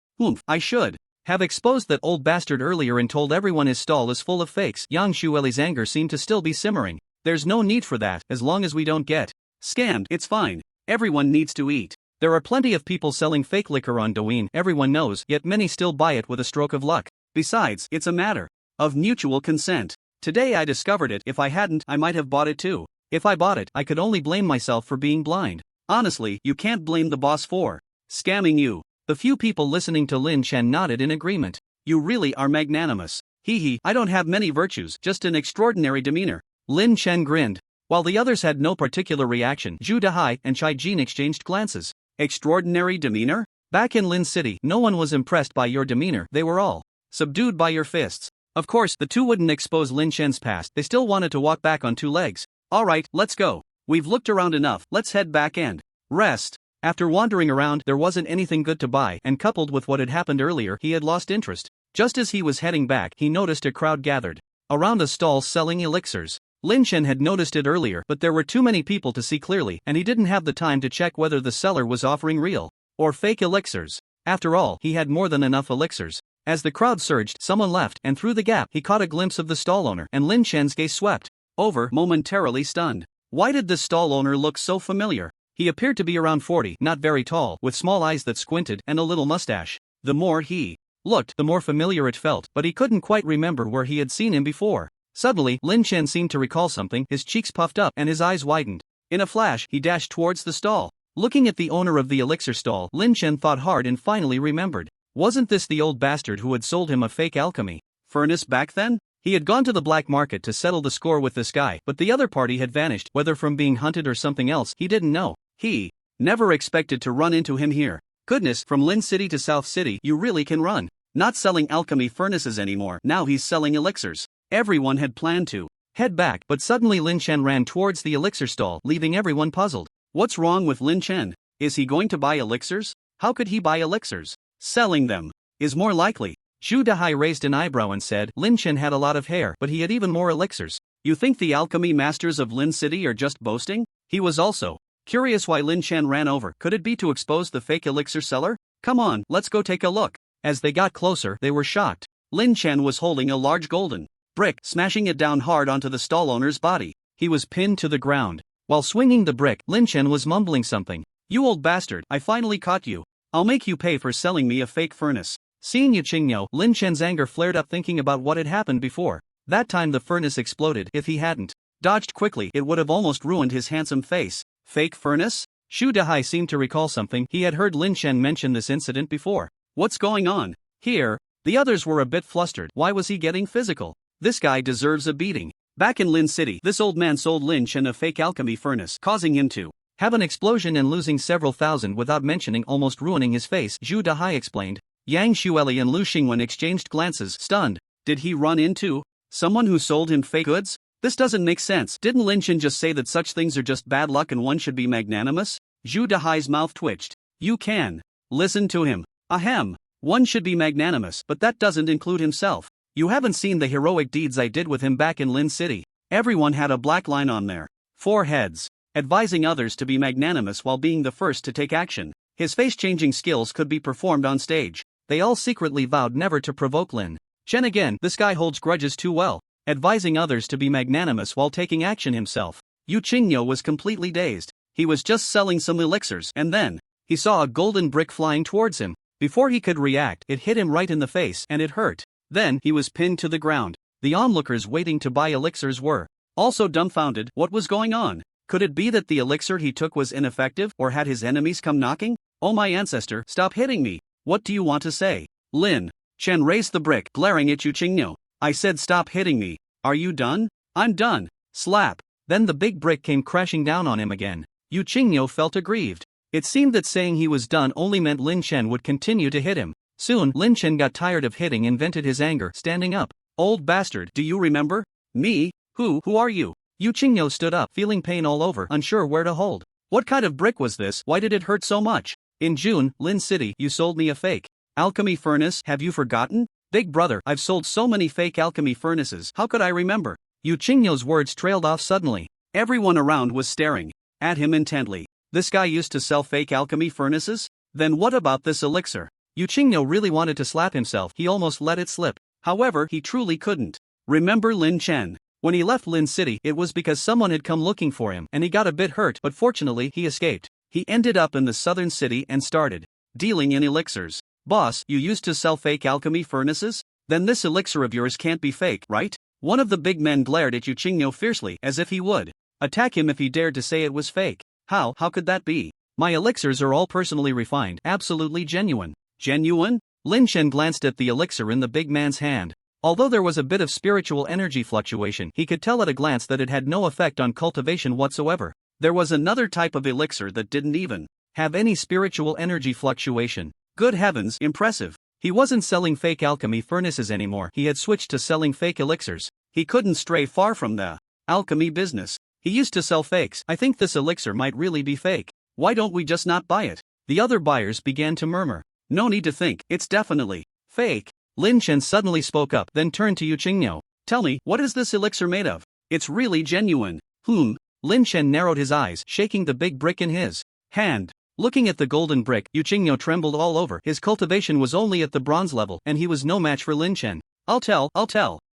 I should have exposed that old bastard earlier and told everyone his stall is full of fakes. Yang Xueli's anger seemed to still be simmering. There's no need for that, as long as we don't get scammed, it's fine. Everyone needs to eat. There are plenty of people selling fake liquor on Douyin, everyone knows, yet many still buy it with a stroke of luck. Besides, it's a matter of mutual consent. Today I discovered it, if I hadn't, I might have bought it too. If I bought it, I could only blame myself for being blind. Honestly, you can't blame the boss for scamming you. The few people listening to Lin Chen nodded in agreement. You really are magnanimous. I don't have many virtues, just an extraordinary demeanor. Lin Chen grinned. While the others had no particular reaction, Zhu Dahai and Chai Jin exchanged glances. Extraordinary demeanor? Back in Lin City, no one was impressed by your demeanor, they were all subdued by your fists. Of course, the two wouldn't expose Lin Chen's past, they still wanted to walk back on two legs. Alright, let's go. We've looked around enough, let's head back and rest. After wandering around, there wasn't anything good to buy, and coupled with what had happened earlier, he had lost interest. Just as he was heading back, he noticed a crowd gathered around a stall selling elixirs. Lin Chen had noticed it earlier, but there were too many people to see clearly, and he didn't have the time to check whether the seller was offering real or fake elixirs. After all, he had more than enough elixirs. As the crowd surged, someone left, and through the gap, he caught a glimpse of the stall owner, and Lin Chen's gaze swept over, momentarily stunned. Why did this stall owner look so familiar? He appeared to be around 40, not very tall, with small eyes that squinted, and a little mustache. The more he looked, the more familiar it felt, but he couldn't quite remember where he had seen him before. Suddenly, Lin Chen seemed to recall something, his cheeks puffed up and his eyes widened. In a flash, he dashed towards the stall. Looking at the owner of the elixir stall, Lin Chen thought hard and finally remembered. Wasn't this the old bastard who had sold him a fake alchemy furnace back then? He had gone to the black market to settle the score with this guy, but the other party had vanished, whether from being hunted or something else, he didn't know. He never expected to run into him here. Goodness, from Lin City to South City, you really can run. Not selling alchemy furnaces anymore, now he's selling elixirs. Everyone had planned to head back, but suddenly Lin Chen ran towards the elixir stall, leaving everyone puzzled. What's wrong with Lin Chen? Is he going to buy elixirs? How could he buy elixirs? Selling them is more likely. Zhu Dahai raised an eyebrow and said, Lin Chen had a lot of hair, but he had even more elixirs. You think the alchemy masters of Lin City are just boasting? He was also curious why Lin Chen ran over. Could it be to expose the fake elixir seller? Come on, let's go take a look. As they got closer, they were shocked. Lin Chen was holding a large golden brick, smashing it down hard onto the stall owner's body. He was pinned to the ground. While swinging the brick, Lin Chen was mumbling something. "You old bastard, I finally caught you. I'll make you pay for selling me a fake furnace." Seeing Yu Qingyou, Lin Chen's anger flared up thinking about what had happened before. That time the furnace exploded. If he hadn't dodged quickly, it would have almost ruined his handsome face. Fake furnace? Xu Dehai seemed to recall something. He had heard Lin Chen mention this incident before. What's going on here? The others were a bit flustered. Why was he getting physical? This guy deserves a beating. Back in Lin City, this old man sold Lin Chen a fake alchemy furnace, causing him to have an explosion and losing several thousand without mentioning, almost ruining his face, Xu Dehai explained. Yang Xueli and Lu Xingwen exchanged glances, stunned. Did he run into someone who sold him fake goods? This doesn't make sense. Didn't Lin Chen just say that such things are just bad luck and one should be magnanimous? Xu Dehai's mouth twitched. You can listen to him. Ahem. One should be magnanimous, but that doesn't include himself. You haven't seen the heroic deeds I did with him back in Lin City. Everyone had a black line on their foreheads, advising others to be magnanimous while being the first to take action. His face-changing skills could be performed on stage. They all secretly vowed never to provoke Lin Chen again. This guy holds grudges too well, advising others to be magnanimous while taking action himself. Yu Qingyou was completely dazed. He was just selling some elixirs, and then he saw a golden brick flying towards him. Before he could react, it hit him right in the face, and it hurt. Then he was pinned to the ground. The onlookers waiting to buy elixirs were also dumbfounded. What was going on? Could it be that the elixir he took was ineffective, or had his enemies come knocking? Oh my ancestor, stop hitting me. What do you want to say? Lin Chen raised the brick, glaring at Yu Qingyou. I said stop hitting me. Are you done? I'm done. Slap. Then the big brick came crashing down on him again. Yu Qingyou felt aggrieved. It seemed that saying he was done only meant Lin Chen would continue to hit him. Soon, Lin Chen got tired of hitting and vented his anger, standing up. Old bastard, do you remember me? Who are you? Yu Qingyou stood up, feeling pain all over, unsure where to hold. What kind of brick was this? Why did it hurt so much? In June, Lin City, you sold me a fake alchemy furnace. Have you forgotten? Big brother, I've sold so many fake alchemy furnaces. How could I remember? Yu Qingyou's words trailed off suddenly. Everyone around was staring at him intently. This guy used to sell fake alchemy furnaces? Then what about this elixir? Yu Qingyou really wanted to slap himself. He almost let it slip. However, he truly couldn't. Remember Lin Chen? When he left Lin City, it was because someone had come looking for him, and he got a bit hurt, but fortunately he escaped. He ended up in the southern city and started dealing in elixirs. Boss, you used to sell fake alchemy furnaces? Then this elixir of yours can't be fake, right? One of the big men glared at Yu Qingyou fiercely, as if he would attack him if he dared to say it was fake. How could that be? My elixirs are all personally refined, absolutely genuine. Genuine? Lin Chen glanced at the elixir in the big man's hand. Although there was a bit of spiritual energy fluctuation, he could tell at a glance that it had no effect on cultivation whatsoever. There was another type of elixir that didn't even have any spiritual energy fluctuation. Good heavens, impressive. He wasn't selling fake alchemy furnaces anymore. He had switched to selling fake elixirs. He couldn't stray far from the alchemy business. He used to sell fakes. I think this elixir might really be fake. Why don't we just not buy it? The other buyers began to murmur. No need to think, it's definitely fake. Lin Chen suddenly spoke up, then turned to Yu Qingyou. Tell me, what is this elixir made of? It's really genuine. Lin Chen narrowed his eyes, shaking the big brick in his hand. Looking at the golden brick, Yu Qingyou trembled all over. His cultivation was only at the bronze level, and he was no match for Lin Chen. I'll tell.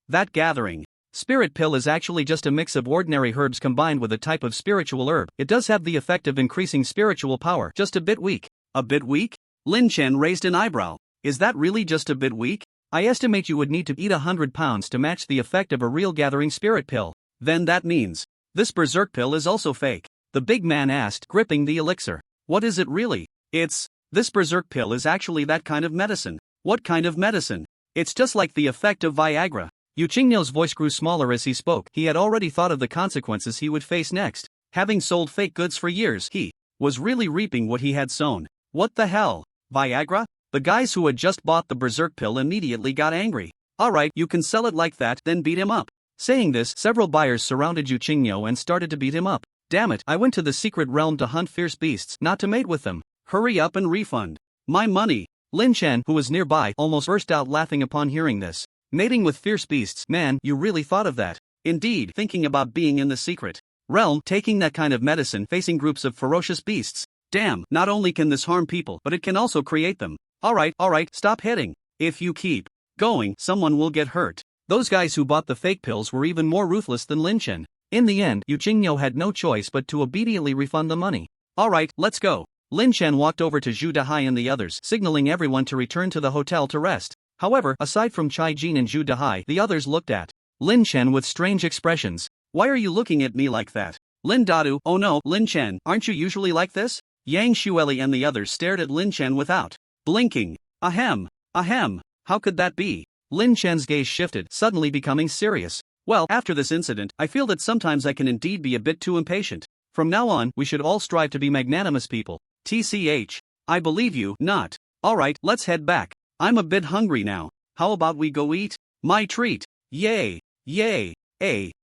That gathering spirit pill is actually just a mix of ordinary herbs combined with a type of spiritual herb. It does have the effect of increasing spiritual power, just a bit weak. A bit weak? Lin Chen raised an eyebrow. Is that really just a bit weak? I estimate you would need to eat 100 pounds to match the effect of a real gathering spirit pill. Then that means this berserk pill is also fake. The big man asked, gripping the elixir. What is it really? This berserk pill is actually that kind of medicine. What kind of medicine? It's just like the effect of Viagra. Yu Qingyou's voice grew smaller as he spoke. He had already thought of the consequences he would face next. Having sold fake goods for years, he was really reaping what he had sown. What the hell? Viagra? The guys who had just bought the berserk pill immediately got angry. Alright, you can sell it like that, then beat him up. Saying this, several buyers surrounded Yu Qingyou and started to beat him up. Damn it, I went to the secret realm to hunt fierce beasts, not to mate with them. Hurry up and refund my money. Lin Chen, who was nearby, almost burst out laughing upon hearing this. Mating with fierce beasts, man, you really thought of that. Indeed, thinking about being in the secret realm, taking that kind of medicine, facing groups of ferocious beasts. Damn, not only can this harm people, but it can also create them. Alright, stop hitting. If you keep going, someone will get hurt. Those guys who bought the fake pills were even more ruthless than Lynch. In the end, Yu Qingyo had no choice but to obediently refund the money. Alright, let's go. Lin Chen walked over to Zhu Dahai and the others, signaling everyone to return to the hotel to rest. However, aside from Chai Jin and Zhu Dahai, the others looked at Lin Chen with strange expressions. Why are you looking at me like that? Lin Dadu, oh no, Lin Chen, aren't you usually like this? Yang Xueli and the others stared at Lin Chen without blinking. Ahem, how could that be? Lin Chen's gaze shifted, suddenly becoming serious. Well, after this incident, I feel that sometimes I can indeed be a bit too impatient. From now on, we should all strive to be magnanimous people. TCH. I believe you, not. Alright, let's head back. I'm a bit hungry now. How about we go eat? My treat. Yay.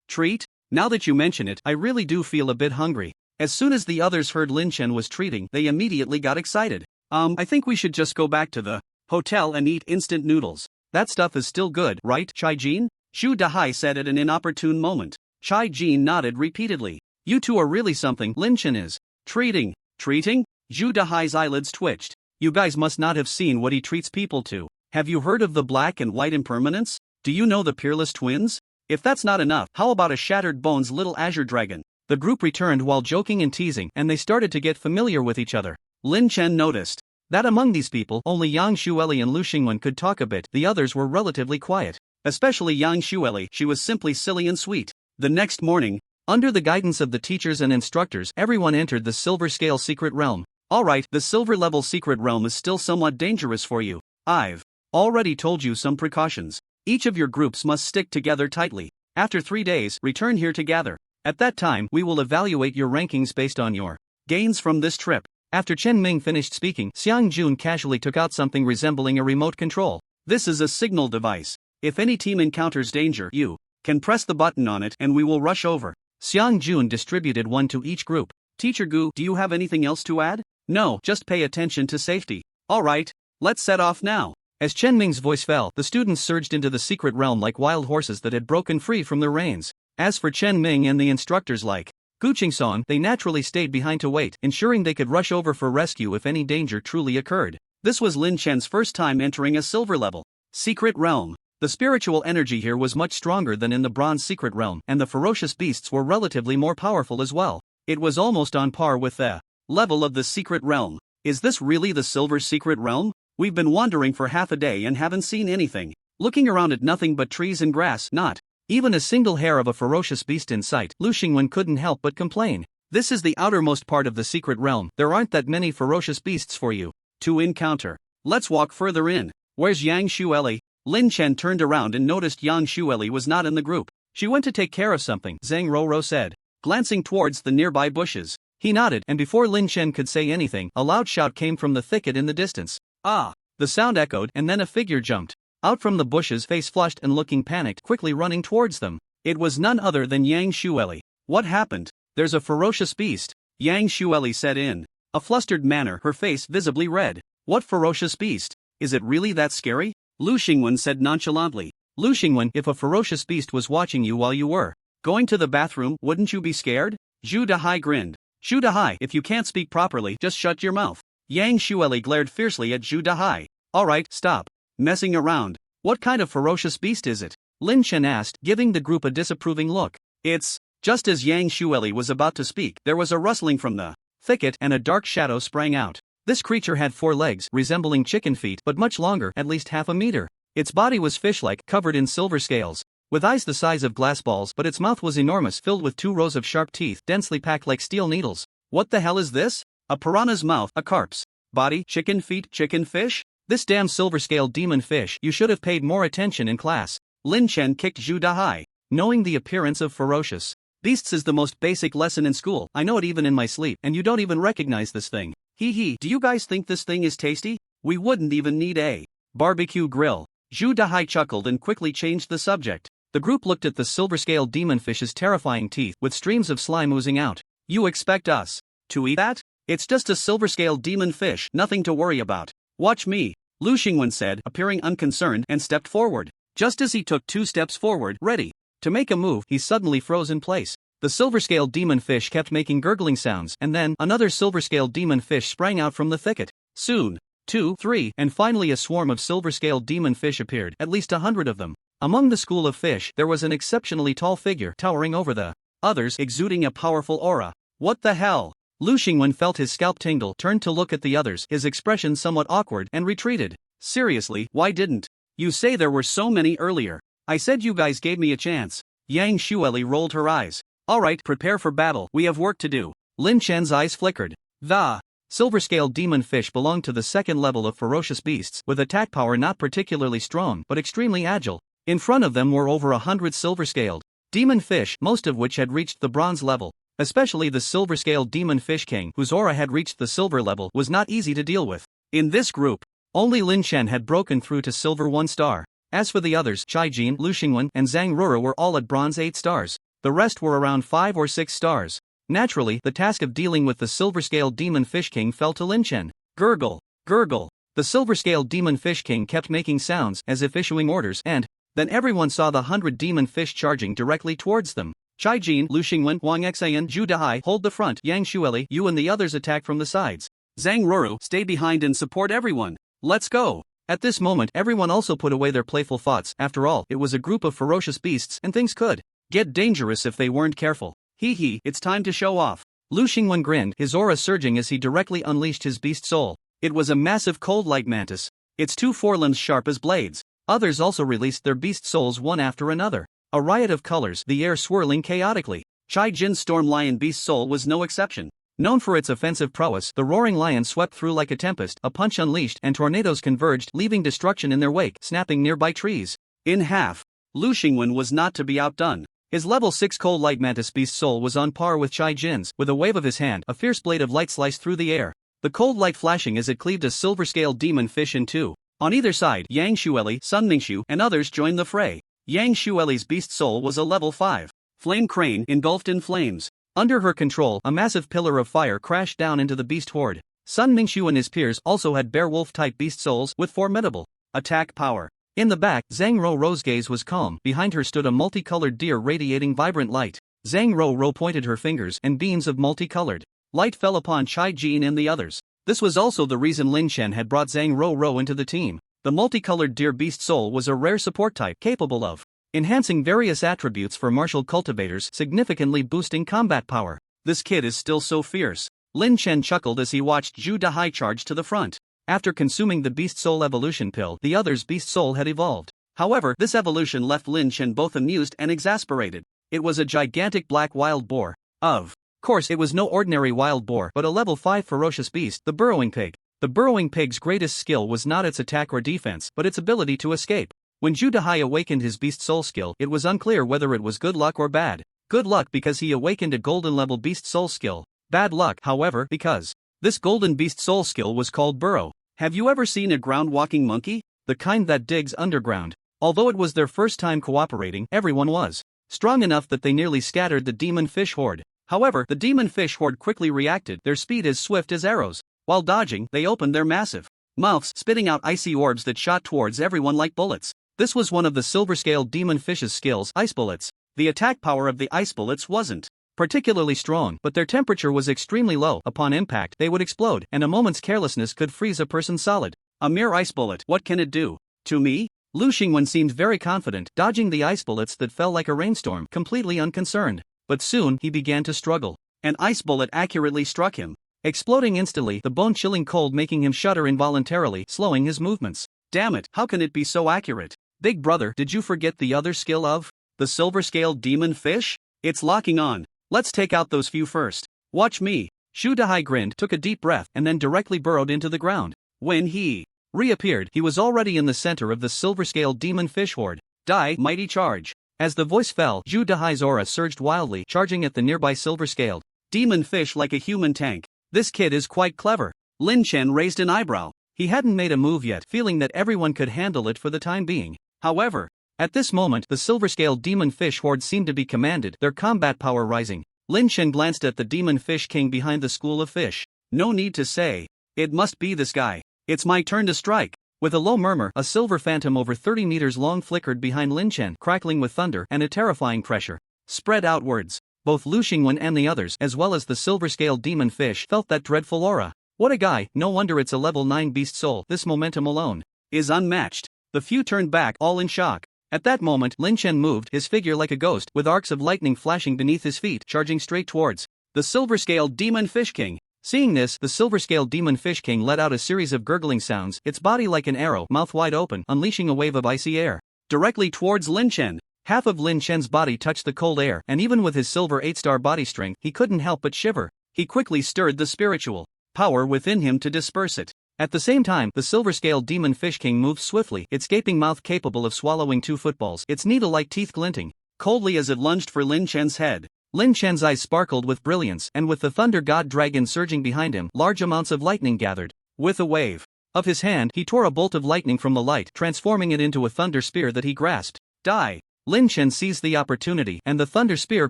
Treat? Now that you mention it, I really do feel a bit hungry. As soon as the others heard Lin Chen was treating, they immediately got excited. I think we should just go back to the hotel and eat instant noodles. That stuff is still good, right, Chai Jin? Zhu Dahai said at an inopportune moment. Chai Jin nodded repeatedly. You two are really something, Lin Chen is. Treating? Zhu Dahai's eyelids twitched. You guys must not have seen what he treats people to. Have you heard of the black and white impermanence? Do you know the peerless twins? If that's not enough, how about a shattered bones little azure dragon? The group returned while joking and teasing, and they started to get familiar with each other. Lin Chen noticed that among these people, only Yang Xueli and Lu Xingwen could talk a bit, the others were relatively quiet. Especially Yang Xueli, she was simply silly and sweet. The next morning, under the guidance of the teachers and instructors, everyone entered the Silver Scale Secret Realm. Alright, the Silver Level Secret Realm is still somewhat dangerous for you. I've already told you some precautions. Each of your groups must stick together tightly. After 3 days, return here to gather. At that time, we will evaluate your rankings based on your gains from this trip. After Chen Ming finished speaking, Xiang Jun casually took out something resembling a remote control. This is a signal device. If any team encounters danger, you can press the button on it and we will rush over. Xiang Jun distributed one to each group. Teacher Gu, do you have anything else to add? No, just pay attention to safety. Alright, let's set off now. As Chen Ming's voice fell, the students surged into the secret realm like wild horses that had broken free from their reins. As for Chen Ming and the instructors like Gu Qingson, they naturally stayed behind to wait, ensuring they could rush over for rescue if any danger truly occurred. This was Lin Chen's first time entering a silver level secret realm. The spiritual energy here was much stronger than in the bronze secret realm, and the ferocious beasts were relatively more powerful as well. It was almost on par with the level of the secret realm. Is this really the silver secret realm? We've been wandering for half a day and haven't seen anything. Looking around at nothing but trees and grass, not even a single hair of a ferocious beast in sight. Lu Xingwen couldn't help but complain. This is the outermost part of the secret realm. There aren't that many ferocious beasts for you to encounter. Let's walk further in. Where's Yang Xueli? Lin Chen turned around and noticed Yang Xueli was not in the group. She went to take care of something, Zhang Roro said, glancing towards the nearby bushes. He nodded, and before Lin Chen could say anything, a loud shout came from the thicket in the distance. Ah! The sound echoed, and then a figure jumped out from the bushes, face flushed and looking panicked, quickly running towards them. It was none other than Yang Xueli. What happened? There's a ferocious beast. Yang Xueli said in a flustered manner, her face visibly red. What ferocious beast? Is it really that scary? Lu Xingwen said nonchalantly. Lu Xingwen, if a ferocious beast was watching you while you were going to the bathroom, wouldn't you be scared? Zhu Dahai grinned. Zhu Dahai, if you can't speak properly, just shut your mouth. Yang Xueli glared fiercely at Zhu Dahai. Alright, stop messing around. What kind of ferocious beast is it? Lin Chen asked, giving the group a disapproving look. It's just as Yang Xueli was about to speak, there was a rustling from the thicket and a dark shadow sprang out. This creature had 4 legs, resembling chicken feet, but much longer, at least half a meter. Its body was fish-like, covered in silver scales, with eyes the size of glass balls, but its mouth was enormous, filled with 2 rows of sharp teeth, densely packed like steel needles. What the hell is this? A piranha's mouth, a carp's body, chicken feet, chicken fish? This damn silver-scaled demon fish, you should have paid more attention in class. Lin Chen kicked Zhu Dahai. Knowing the appearance of ferocious beasts is the most basic lesson in school. I know it even in my sleep, and you don't even recognize this thing. Hee hee, do you guys think this thing is tasty? We wouldn't even need a barbecue grill. Zhu Dahai chuckled and quickly changed the subject. The group looked at the silver-scaled demonfish's terrifying teeth, with streams of slime oozing out. You expect us to eat that? It's just a silver-scaled demon fish, nothing to worry about. Watch me, Lu Xingwen said, appearing unconcerned, and stepped forward. Just as he took 2 steps forward, ready to make a move, he suddenly froze in place. The silver-scaled demon fish kept making gurgling sounds, and then another silver-scaled demon fish sprang out from the thicket. Soon, 2, 3, and finally a swarm of silver-scaled demon fish appeared, at least 100 of them. Among the school of fish, there was an exceptionally tall figure towering over the others, exuding a powerful aura. What the hell? Lu Xingwen felt his scalp tingle, turned to look at the others, his expression somewhat awkward, and retreated. Seriously, why didn't you say there were so many earlier? I said you guys gave me a chance. Yang Xueli rolled her eyes. Alright, prepare for battle, we have work to do. Lin Chen's eyes flickered. The silver-scaled demon fish belonged to the second level of ferocious beasts, with attack power not particularly strong but extremely agile. In front of them were over 100 silver-scaled demon fish, most of which had reached the bronze level. Especially the silver-scaled demon fish king, whose aura had reached the silver level, was not easy to deal with. In this group, only Lin Chen had broken through to silver 1 star. As for the others, Chai Jin, Lu Xingwen, and Zhang Ruru were all at bronze 8 stars. The rest were around 5 or 6 stars. Naturally, the task of dealing with the silver-scaled demon fish king fell to Lin Chen. Gurgle, gurgle. The silver-scaled demon fish king kept making sounds as if issuing orders, and then everyone saw the 100 demon fish charging directly towards them. Chai Jin, Lu Xingwen, Wang Xayan, Zhu Dahai hold the front, Yang Xueli, you and the others attack from the sides. Zhang Ruru, stay behind and support everyone. Let's go. At this moment, everyone also put away their playful thoughts. After all, it was a group of ferocious beasts and things could get dangerous if they weren't careful. Hee hee, it's time to show off. Lu Xingwen grinned, his aura surging as he directly unleashed his beast soul. It was a massive cold light mantis, its 2 forelimbs sharp as blades. Others also released their beast souls one after another. A riot of colors, the air swirling chaotically. Chai Jin's storm lion beast soul was no exception. Known for its offensive prowess, the roaring lion swept through like a tempest, a punch unleashed, and tornadoes converged, leaving destruction in their wake, snapping nearby trees in half. Lu Xingwen was not to be outdone. His level 6 cold light mantis beast soul was on par with Chai Jin's. With a wave of his hand, a fierce blade of light sliced through the air, the cold light flashing as it cleaved a silver-scaled demon fish in two. On either side, Yang Xueli, Sun Mingshu, and others joined the fray. Yang Xueli's beast soul was a level 5 flame crane engulfed in flames. Under her control, a massive pillar of fire crashed down into the beast horde. Sun Mingshu and his peers also had bear-wolf-type beast souls with formidable attack power. In the back, Zhang Ruru's gaze was calm. Behind her stood a multicolored deer radiating vibrant light. Zhang Ruru pointed her fingers, and beams of multicolored light fell upon Chai Jin and the others. This was also the reason Lin Chen had brought Zhang Ruru into the team. The multicolored deer beast soul was a rare support type capable of enhancing various attributes for martial cultivators, significantly boosting combat power. This kid is still so fierce. Lin Chen chuckled as he watched Zhu Dahai charge to the front. After consuming the beast soul evolution pill, the other's beast soul had evolved. However, this evolution left Lin Chen both amused and exasperated. It was a gigantic black wild boar. Of course, it was no ordinary wild boar, but a level 5 ferocious beast, the burrowing pig. The burrowing pig's greatest skill was not its attack or defense, but its ability to escape. When Zhu Dahai awakened his beast soul skill, it was unclear whether it was good luck or bad. Good luck because he awakened a golden level beast soul skill. Bad luck, however, because this golden beast soul skill was called burrow. Have you ever seen a ground-walking monkey? The kind that digs underground. Although it was their first time cooperating, everyone was strong enough that they nearly scattered the demon fish horde. However, the demon fish horde quickly reacted, their speed as swift as arrows. While dodging, they opened their massive mouths, spitting out icy orbs that shot towards everyone like bullets. This was one of the silver-scaled demon fish's skills, ice bullets. The attack power of the ice bullets wasn't particularly strong, but their temperature was extremely low. Upon impact, they would explode, and a moment's carelessness could freeze a person solid. A mere ice bullet, what can it do to me? Lu Xingwen seemed very confident, dodging the ice bullets that fell like a rainstorm, completely unconcerned. But soon, he began to struggle. An ice bullet accurately struck him, exploding instantly, the bone-chilling cold making him shudder involuntarily, slowing his movements. Damn it, how can it be so accurate? Big brother, did you forget the other skill of the silver-scaled demon fish? It's locking on. Let's take out those few first. Watch me. Zhu Dahai grinned, took a deep breath, and then directly burrowed into the ground. When he reappeared, he was already in the center of the silver-scaled demon fish horde. Die, mighty charge. As the voice fell, Zhu Dahai's aura surged wildly, charging at the nearby silver-scaled demon fish like a human tank. This kid is quite clever. Lin Chen raised an eyebrow. He hadn't made a move yet, feeling that everyone could handle it for the time being. However, at this moment, the silver-scaled demon fish horde seemed to be commanded, their combat power rising. Lin Chen glanced at the demon fish king behind the school of fish. No need to say. It must be this guy. It's my turn to strike. With a low murmur, a silver phantom over 30 meters long flickered behind Lin Chen, crackling with thunder and a terrifying pressure spread outwards. Both Lu Xingwen and the others, as well as the silver-scaled demon fish, felt that dreadful aura. What a guy, no wonder it's a level 9 beast soul. This momentum alone is unmatched. The few turned back, all in shock. At that moment, Lynch moved, his figure like a ghost, with arcs of lightning flashing beneath his feet, charging straight towards the silver-scaled Demon Fish King. Seeing this, the silver-scaled Demon Fish King let out a series of gurgling sounds, its body like an arrow, mouth wide open, unleashing a wave of icy air directly towards Lin Chen. Half of Lin Chen's body touched the cold air, and even with his silver 8-star body strength, he couldn't help but shiver. He quickly stirred the spiritual power within him to disperse it. At the same time, the silver-scaled Demon Fish King moved swiftly, its gaping mouth capable of swallowing 2 footballs, its needle-like teeth glinting coldly as it lunged for Lin Chen's head. Lin Chen's eyes sparkled with brilliance, and with the thunder god dragon surging behind him, large amounts of lightning gathered. With a wave of his hand, he tore a bolt of lightning from the light, transforming it into a thunder spear that he grasped. Die! Lin Chen seized the opportunity, and the thunder spear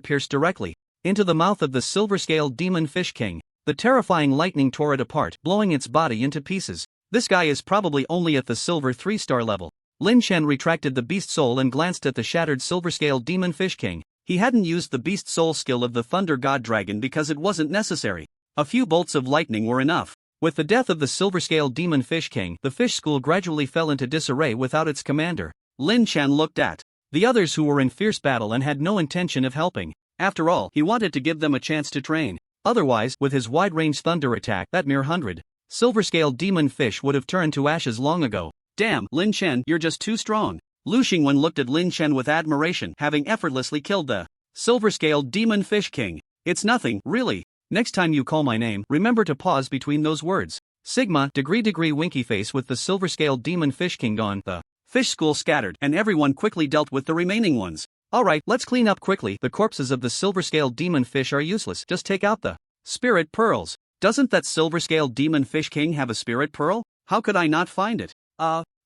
pierced directly into the mouth of the silver-scaled Demon Fish King. The terrifying lightning tore it apart, blowing its body into pieces. This guy is probably only at the silver 3-star level. Lin Chen retracted the beast soul and glanced at the shattered silver-scaled Demon Fish King. He hadn't used the beast soul skill of the Thunder God Dragon because it wasn't necessary. A few bolts of lightning were enough. With the death of the silver-scaled Demon Fish King, the fish school gradually fell into disarray without its commander. Lin Chen looked at the others who were in fierce battle and had no intention of helping. After all, he wanted to give them a chance to train. Otherwise, with his wide-range thunder attack, that mere 100 silver-scaled demon fish would have turned to ashes long ago. Damn, Lin Chen, you're just too strong. Lu Xingwen looked at Lin Chen with admiration, having effortlessly killed the silver-scaled demon fish king. It's nothing, really. Next time you call my name, remember to pause between those words. Sigma, degree winky face with the silver-scaled demon fish king gone. The fish school scattered, and everyone quickly dealt with the remaining ones. Alright, let's clean up quickly. The corpses of the silver-scaled demon fish are useless, just take out the spirit pearls. Doesn't that silver-scaled demon fish king have a spirit pearl? How could I not find it?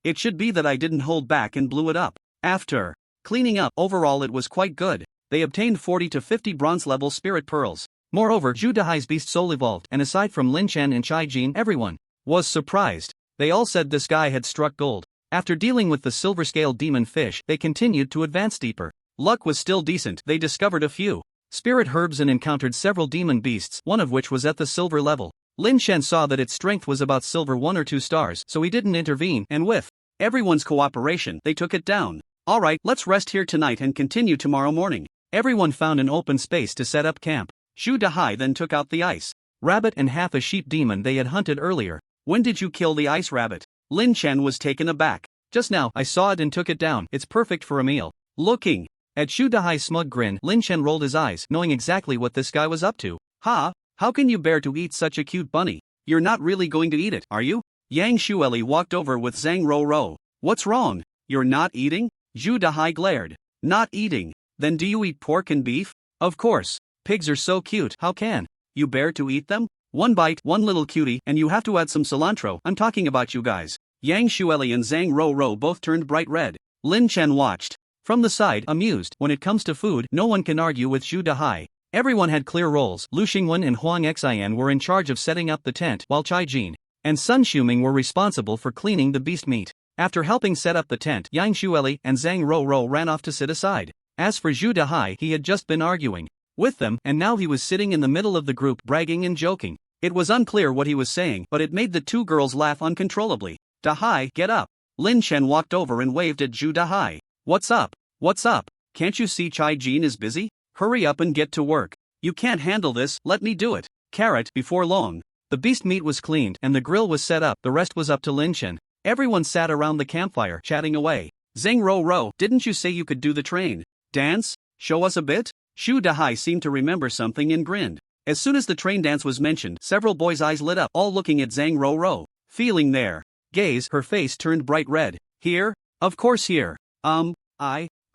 It should be that I didn't hold back and blew it up. After cleaning up, overall it was quite good. They obtained 40 to 50 bronze-level spirit pearls. Moreover, Zhu Dahai's beast soul evolved, and aside from Lin Chen and Chai Jin, everyone was surprised. They all said this guy had struck gold. After dealing with the silver-scaled demon fish, they continued to advance deeper. Luck was still decent. They discovered a few spirit herbs and encountered several demon beasts, one of which was at the silver level. Lin Chen saw that its strength was about silver 1 or 2 stars, so he didn't intervene, and with everyone's cooperation, they took it down. Alright, let's rest here tonight and continue tomorrow morning. Everyone found an open space to set up camp. Zhu Dahai then took out the ice rabbit and half a sheep demon they had hunted earlier. When did you kill the ice rabbit? Lin Chen was taken aback. Just now, I saw it and took it down. It's perfect for a meal. Looking at Zhu Dahai's smug grin, Lin Chen rolled his eyes, knowing exactly what this guy was up to. Ha! How can you bear to eat such a cute bunny? You're not really going to eat it, are you? Yang Xueli walked over with Zhang Rou. What's wrong? You're not eating? Zhu Dahai glared. Not eating? Then do you eat pork and beef? Of course. Pigs are so cute, how can you bear to eat them? One bite, one little cutie, and you have to add some cilantro. I'm talking about you guys. Yang Xueli and Zhang Rou both turned bright red. Lin Chen watched from the side, amused. When it comes to food, no one can argue with Zhu Dahai. Everyone had clear roles. Lu Xingwen and Huang Xian were in charge of setting up the tent, while Chai Jin and Sun Shuming were responsible for cleaning the beast meat. After helping set up the tent, Yang Xueli and Zhang Rou ran off to sit aside. As for Zhu Dahai, he had just been arguing with them, and now he was sitting in the middle of the group bragging and joking. It was unclear what he was saying, but it made the two girls laugh uncontrollably. Dahai, get up. Lin Chen walked over and waved at Zhu Dahai. What's up? What's up? Can't you see Chai Jin is busy? Hurry up and get to work. You can't handle this, let me do it. Carrot, before long. The beast meat was cleaned and the grill was set up, the rest was up to Lin Chen. Everyone sat around the campfire, chatting away. Zhang Rou, didn't you say you could do the train dance? Show us a bit? Zhu Dahai seemed to remember something and grinned. As soon as the train dance was mentioned, several boys' eyes lit up, all looking at Zhang Rou. Feeling their gaze, her face turned bright red. Here? Of course here. I'm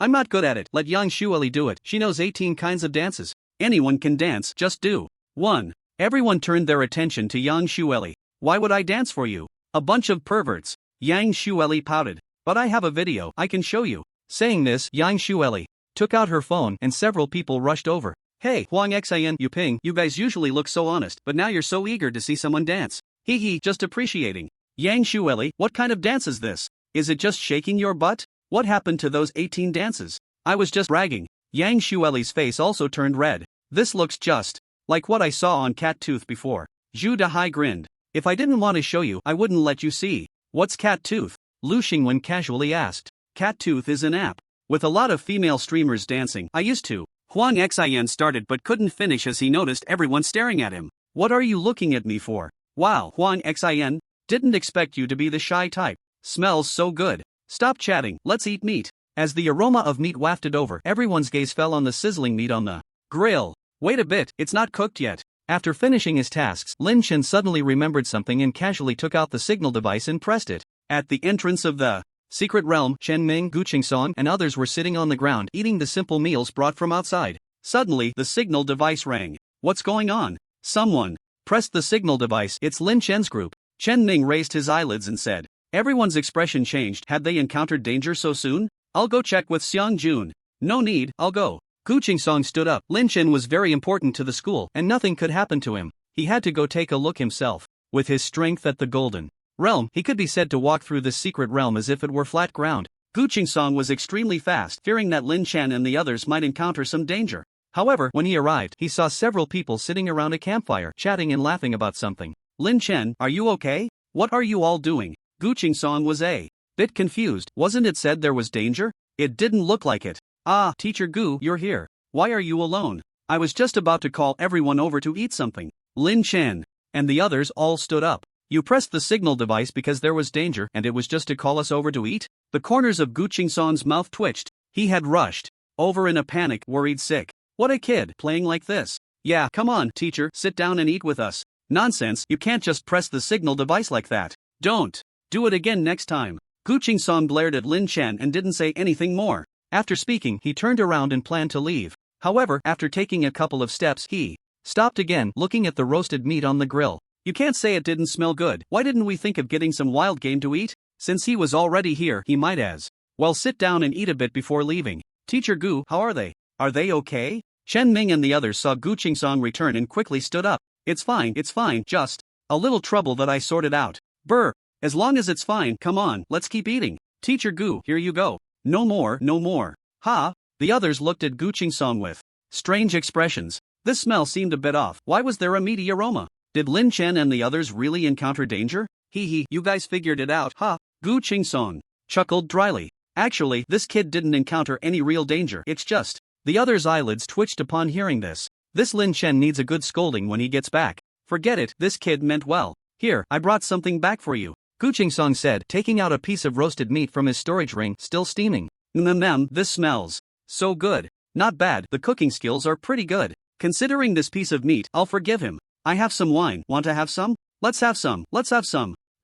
not good at it. Let Yang Xueli do it. She knows 18 kinds of dances. Anyone can dance, just do one. Everyone turned their attention to Yang Xueli. Why would I dance for you? A bunch of perverts. Yang Xueli pouted. But I have a video, I can show you. Saying this, Yang Xueli took out her phone and several people rushed over. Hey, Huang Xian, Yuping, you guys usually look so honest, but now you're so eager to see someone dance. Hee, just appreciating. Yang Xueli, what kind of dance is this? Is it just shaking your butt? What happened to those 18 dances? I was just bragging. Yang Xueli's face also turned red. This looks just like what I saw on Cat Tooth before. Zhu Dahai grinned. If I didn't want to show you, I wouldn't let you see. What's Cat Tooth? Lu Xingwen casually asked. Cat Tooth is an app with a lot of female streamers dancing. I used to. Huang Xin started but couldn't finish as he noticed everyone staring at him. What are you looking at me for? Wow, Huang Xin, didn't expect you to be the shy type. Smells so good. Stop chatting, let's eat meat. As the aroma of meat wafted over, everyone's gaze fell on the sizzling meat on the grill. Wait a bit, it's not cooked yet. After finishing his tasks, Lynch suddenly remembered something and casually took out the signal device and pressed it. At the entrance of the secret realm, Chen Ming, Gu Qingsong, and others were sitting on the ground eating the simple meals brought from outside. Suddenly, the signal device rang. What's going on? Someone pressed the signal device. It's Lin Chen's group. Chen Ming raised his eyelids and said. Everyone's expression changed. Had they encountered danger so soon? I'll go check with Xiang Jun. No need, I'll go. Gu Qingsong stood up. Lin Chen was very important to the school, and nothing could happen to him. He had to go take a look himself. With his strength at the Golden Realm, he could be said to walk through this secret realm as if it were flat ground. Gu Qingsong was extremely fast, fearing that Lin Chen and the others might encounter some danger. However, when he arrived, he saw several people sitting around a campfire, chatting and laughing about something. Lin Chen, are you okay? What are you all doing? Gu Qingsong was a bit confused. Wasn't it said there was danger? It didn't look like it. Ah, Teacher Gu, you're here. Why are you alone? I was just about to call everyone over to eat something. Lin Chen and the others all stood up. You pressed the signal device because there was danger and it was just to call us over to eat? The corners of Gu Qingsong's mouth twitched. He had rushed over in a panic, worried sick. What a kid, playing like this. Yeah, come on, teacher, sit down and eat with us. Nonsense, you can't just press the signal device like that. Don't do it again next time. Gu Qingsong glared at Lin Chen and didn't say anything more. After speaking, he turned around and planned to leave. However, after taking a couple of steps, he stopped again, looking at the roasted meat on the grill. You can't say it didn't smell good. Why didn't we think of getting some wild game to eat? Since he was already here, he might as well sit down and eat a bit before leaving. Teacher Gu, how are they? Are they okay? Chen Ming and the others saw Gu Qingsong return and quickly stood up. It's fine, just a little trouble that I sorted out. Brr, as long as it's fine, come on, let's keep eating. Teacher Gu, here you go. No more. Ha! The others looked at Gu Qingsong with strange expressions. This smell seemed a bit off. Why was there a meaty aroma? Did Lin Chen and the others really encounter danger? Hee, you guys figured it out, huh? Gu Qingsong chuckled dryly. Actually, this kid didn't encounter any real danger. It's just. The others' eyelids twitched upon hearing this. This Lin Chen needs a good scolding when he gets back. Forget it, this kid meant well. Here, I brought something back for you. Gu Qingsong said, taking out a piece of roasted meat from his storage ring, still steaming. This smells so good. Not bad, the cooking skills are pretty good. Considering this piece of meat, I'll forgive him. I have some wine, want to have some? Let's have some.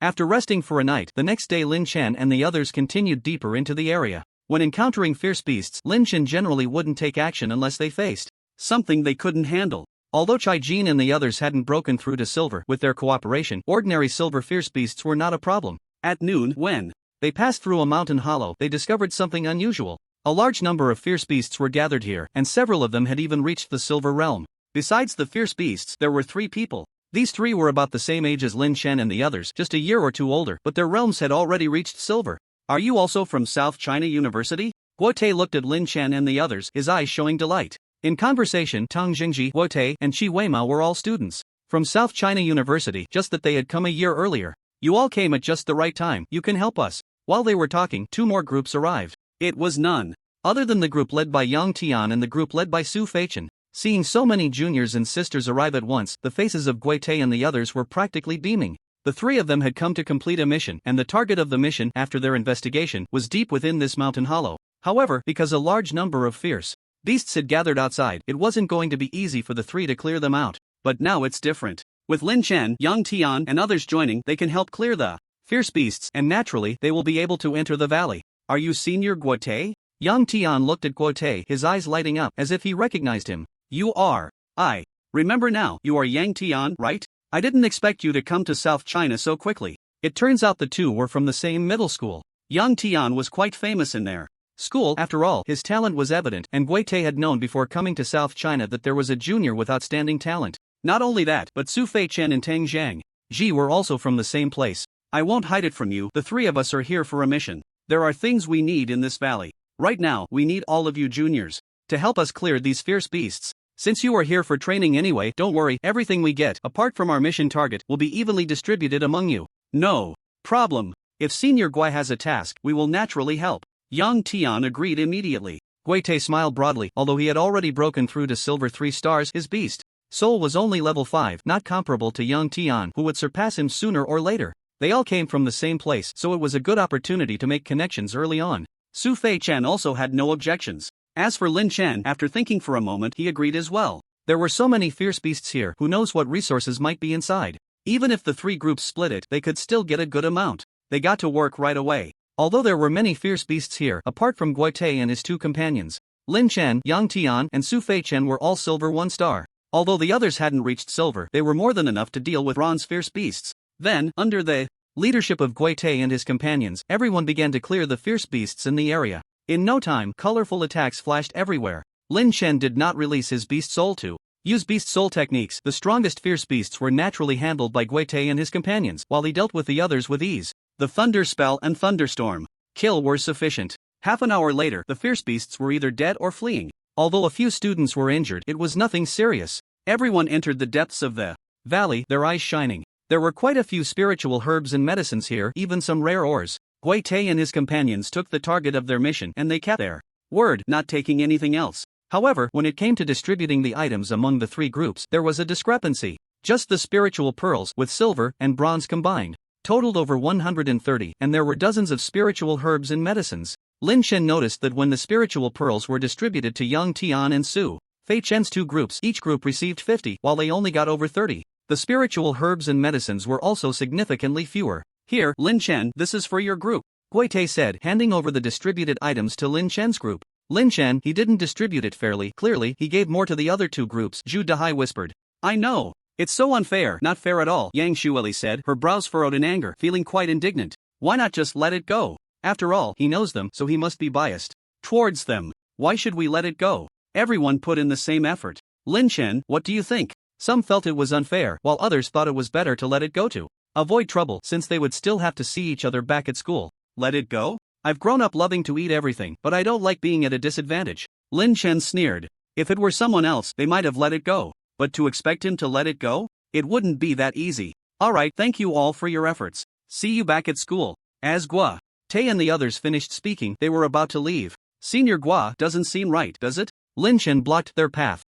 After resting for a night, the next day Lin Chen and the others continued deeper into the area. When encountering fierce beasts, Lin Chen generally wouldn't take action unless they faced something they couldn't handle. Although Chai Jin and the others hadn't broken through to silver, with their cooperation, ordinary silver fierce beasts were not a problem. At noon, when they passed through a mountain hollow, they discovered something unusual. A large number of fierce beasts were gathered here, and several of them had even reached the silver realm. Besides the fierce beasts, there were 3 people. These 3 were about the same age as Lin Chen and the others, just a year or 2 older, but their realms had already reached silver. Are you also from South China University? Guo Te looked at Lin Chen and the others, his eyes showing delight. In conversation, Tang Jingji, Guo Te, and Qi Weima were all students from South China University, just that they had come a year earlier. You all came at just the right time, you can help us. While they were talking, 2 more groups arrived. It was none other than the group led by Yang Tian and the group led by Su Feichen. Seeing so many juniors and sisters arrive at once, the faces of Guo Te and the others were practically beaming. The 3 of them had come to complete a mission, and the target of the mission, after their investigation, was deep within this mountain hollow. However, because a large number of fierce beasts had gathered outside, it wasn't going to be easy for the 3 to clear them out. But now it's different. With Lin Chen, Yang Tian, and others joining, they can help clear the fierce beasts, and naturally, they will be able to enter the valley. Are you Senior Guo Te? Yang Tian looked at Guo Te, his eyes lighting up, as if he recognized him. You are. I remember now, you are Yang Tian, right? I didn't expect you to come to South China so quickly. It turns out the 2 were from the same middle school. Yang Tian was quite famous in their school. After all, his talent was evident, and Guo Te had known before coming to South China that there was a junior with outstanding talent. Not only that, but Su Feichen and Tang Ji were also from the same place. I won't hide it from you, the 3 of us are here for a mission. There are things we need in this valley. Right now, we need all of you juniors to help us clear these fierce beasts. Since you are here for training anyway, don't worry, everything we get, apart from our mission target, will be evenly distributed among you. No problem. If Senior Gui has a task, we will naturally help. Yang Tian agreed immediately. Gui Te smiled broadly. Although he had already broken through to silver 3 stars, his beast soul was only level 5, not comparable to Yang Tian, who would surpass him sooner or later. They all came from the same place, so it was a good opportunity to make connections early on. Su Fei Chen also had no objections. As for Lin Chen, after thinking for a moment, he agreed as well. There were so many fierce beasts here, who knows what resources might be inside. Even if the 3 groups split it, they could still get a good amount. They got to work right away. Although there were many fierce beasts here, apart from Gui Te and his 2 companions, Lin Chen, Yang Tian, and Su Fei Chen were all silver 1 star. Although the others hadn't reached silver, they were more than enough to deal with bronze fierce beasts. Then, under the leadership of Gui Te and his companions, everyone began to clear the fierce beasts in the area. In no time, colorful attacks flashed everywhere. Lin Chen did not release his beast soul to use beast soul techniques. The strongest fierce beasts were naturally handled by Gui Te and his companions, while he dealt with the others with ease. The thunder spell and thunderstorm kill were sufficient. Half an hour later, the fierce beasts were either dead or fleeing. Although a few students were injured, it was nothing serious. Everyone entered the depths of the valley, their eyes shining. There were quite a few spiritual herbs and medicines here, even some rare ores. Gui Te and his companions took the target of their mission and they kept their word, not taking anything else. However, when it came to distributing the items among the 3 groups, there was a discrepancy. Just the spiritual pearls, with silver and bronze combined, totaled over 130, and there were dozens of spiritual herbs and medicines. Lin Chen noticed that when the spiritual pearls were distributed to Yang Tian and Su Fei Chen's 2 groups, each group received 50, while they only got over 30. The spiritual herbs and medicines were also significantly fewer. Here, Lin Chen, this is for your group, Gui Te said, handing over the distributed items to Lin Chen's group. Lin Chen, he didn't distribute it fairly, clearly, he gave more to the other 2 groups, Zhu Dahai whispered. I know. It's so unfair. Not fair at all, Yang Shueli said, her brows furrowed in anger, feeling quite indignant. Why not just let it go? After all, he knows them, so he must be biased towards them. Why should we let it go? Everyone put in the same effort. Lin Chen, what do you think? Some felt it was unfair, while others thought it was better to let it go to avoid trouble, since they would still have to see each other back at school. Let it go? I've grown up loving to eat everything, but I don't like being at a disadvantage. Lin Chen sneered. If it were someone else, they might have let it go. But to expect him to let it go? It wouldn't be that easy. Alright, thank you all for your efforts. See you back at school. As Gui Te and the others finished speaking, they were about to leave. Senior Gui, doesn't seem right, does it? Lin Chen blocked their path.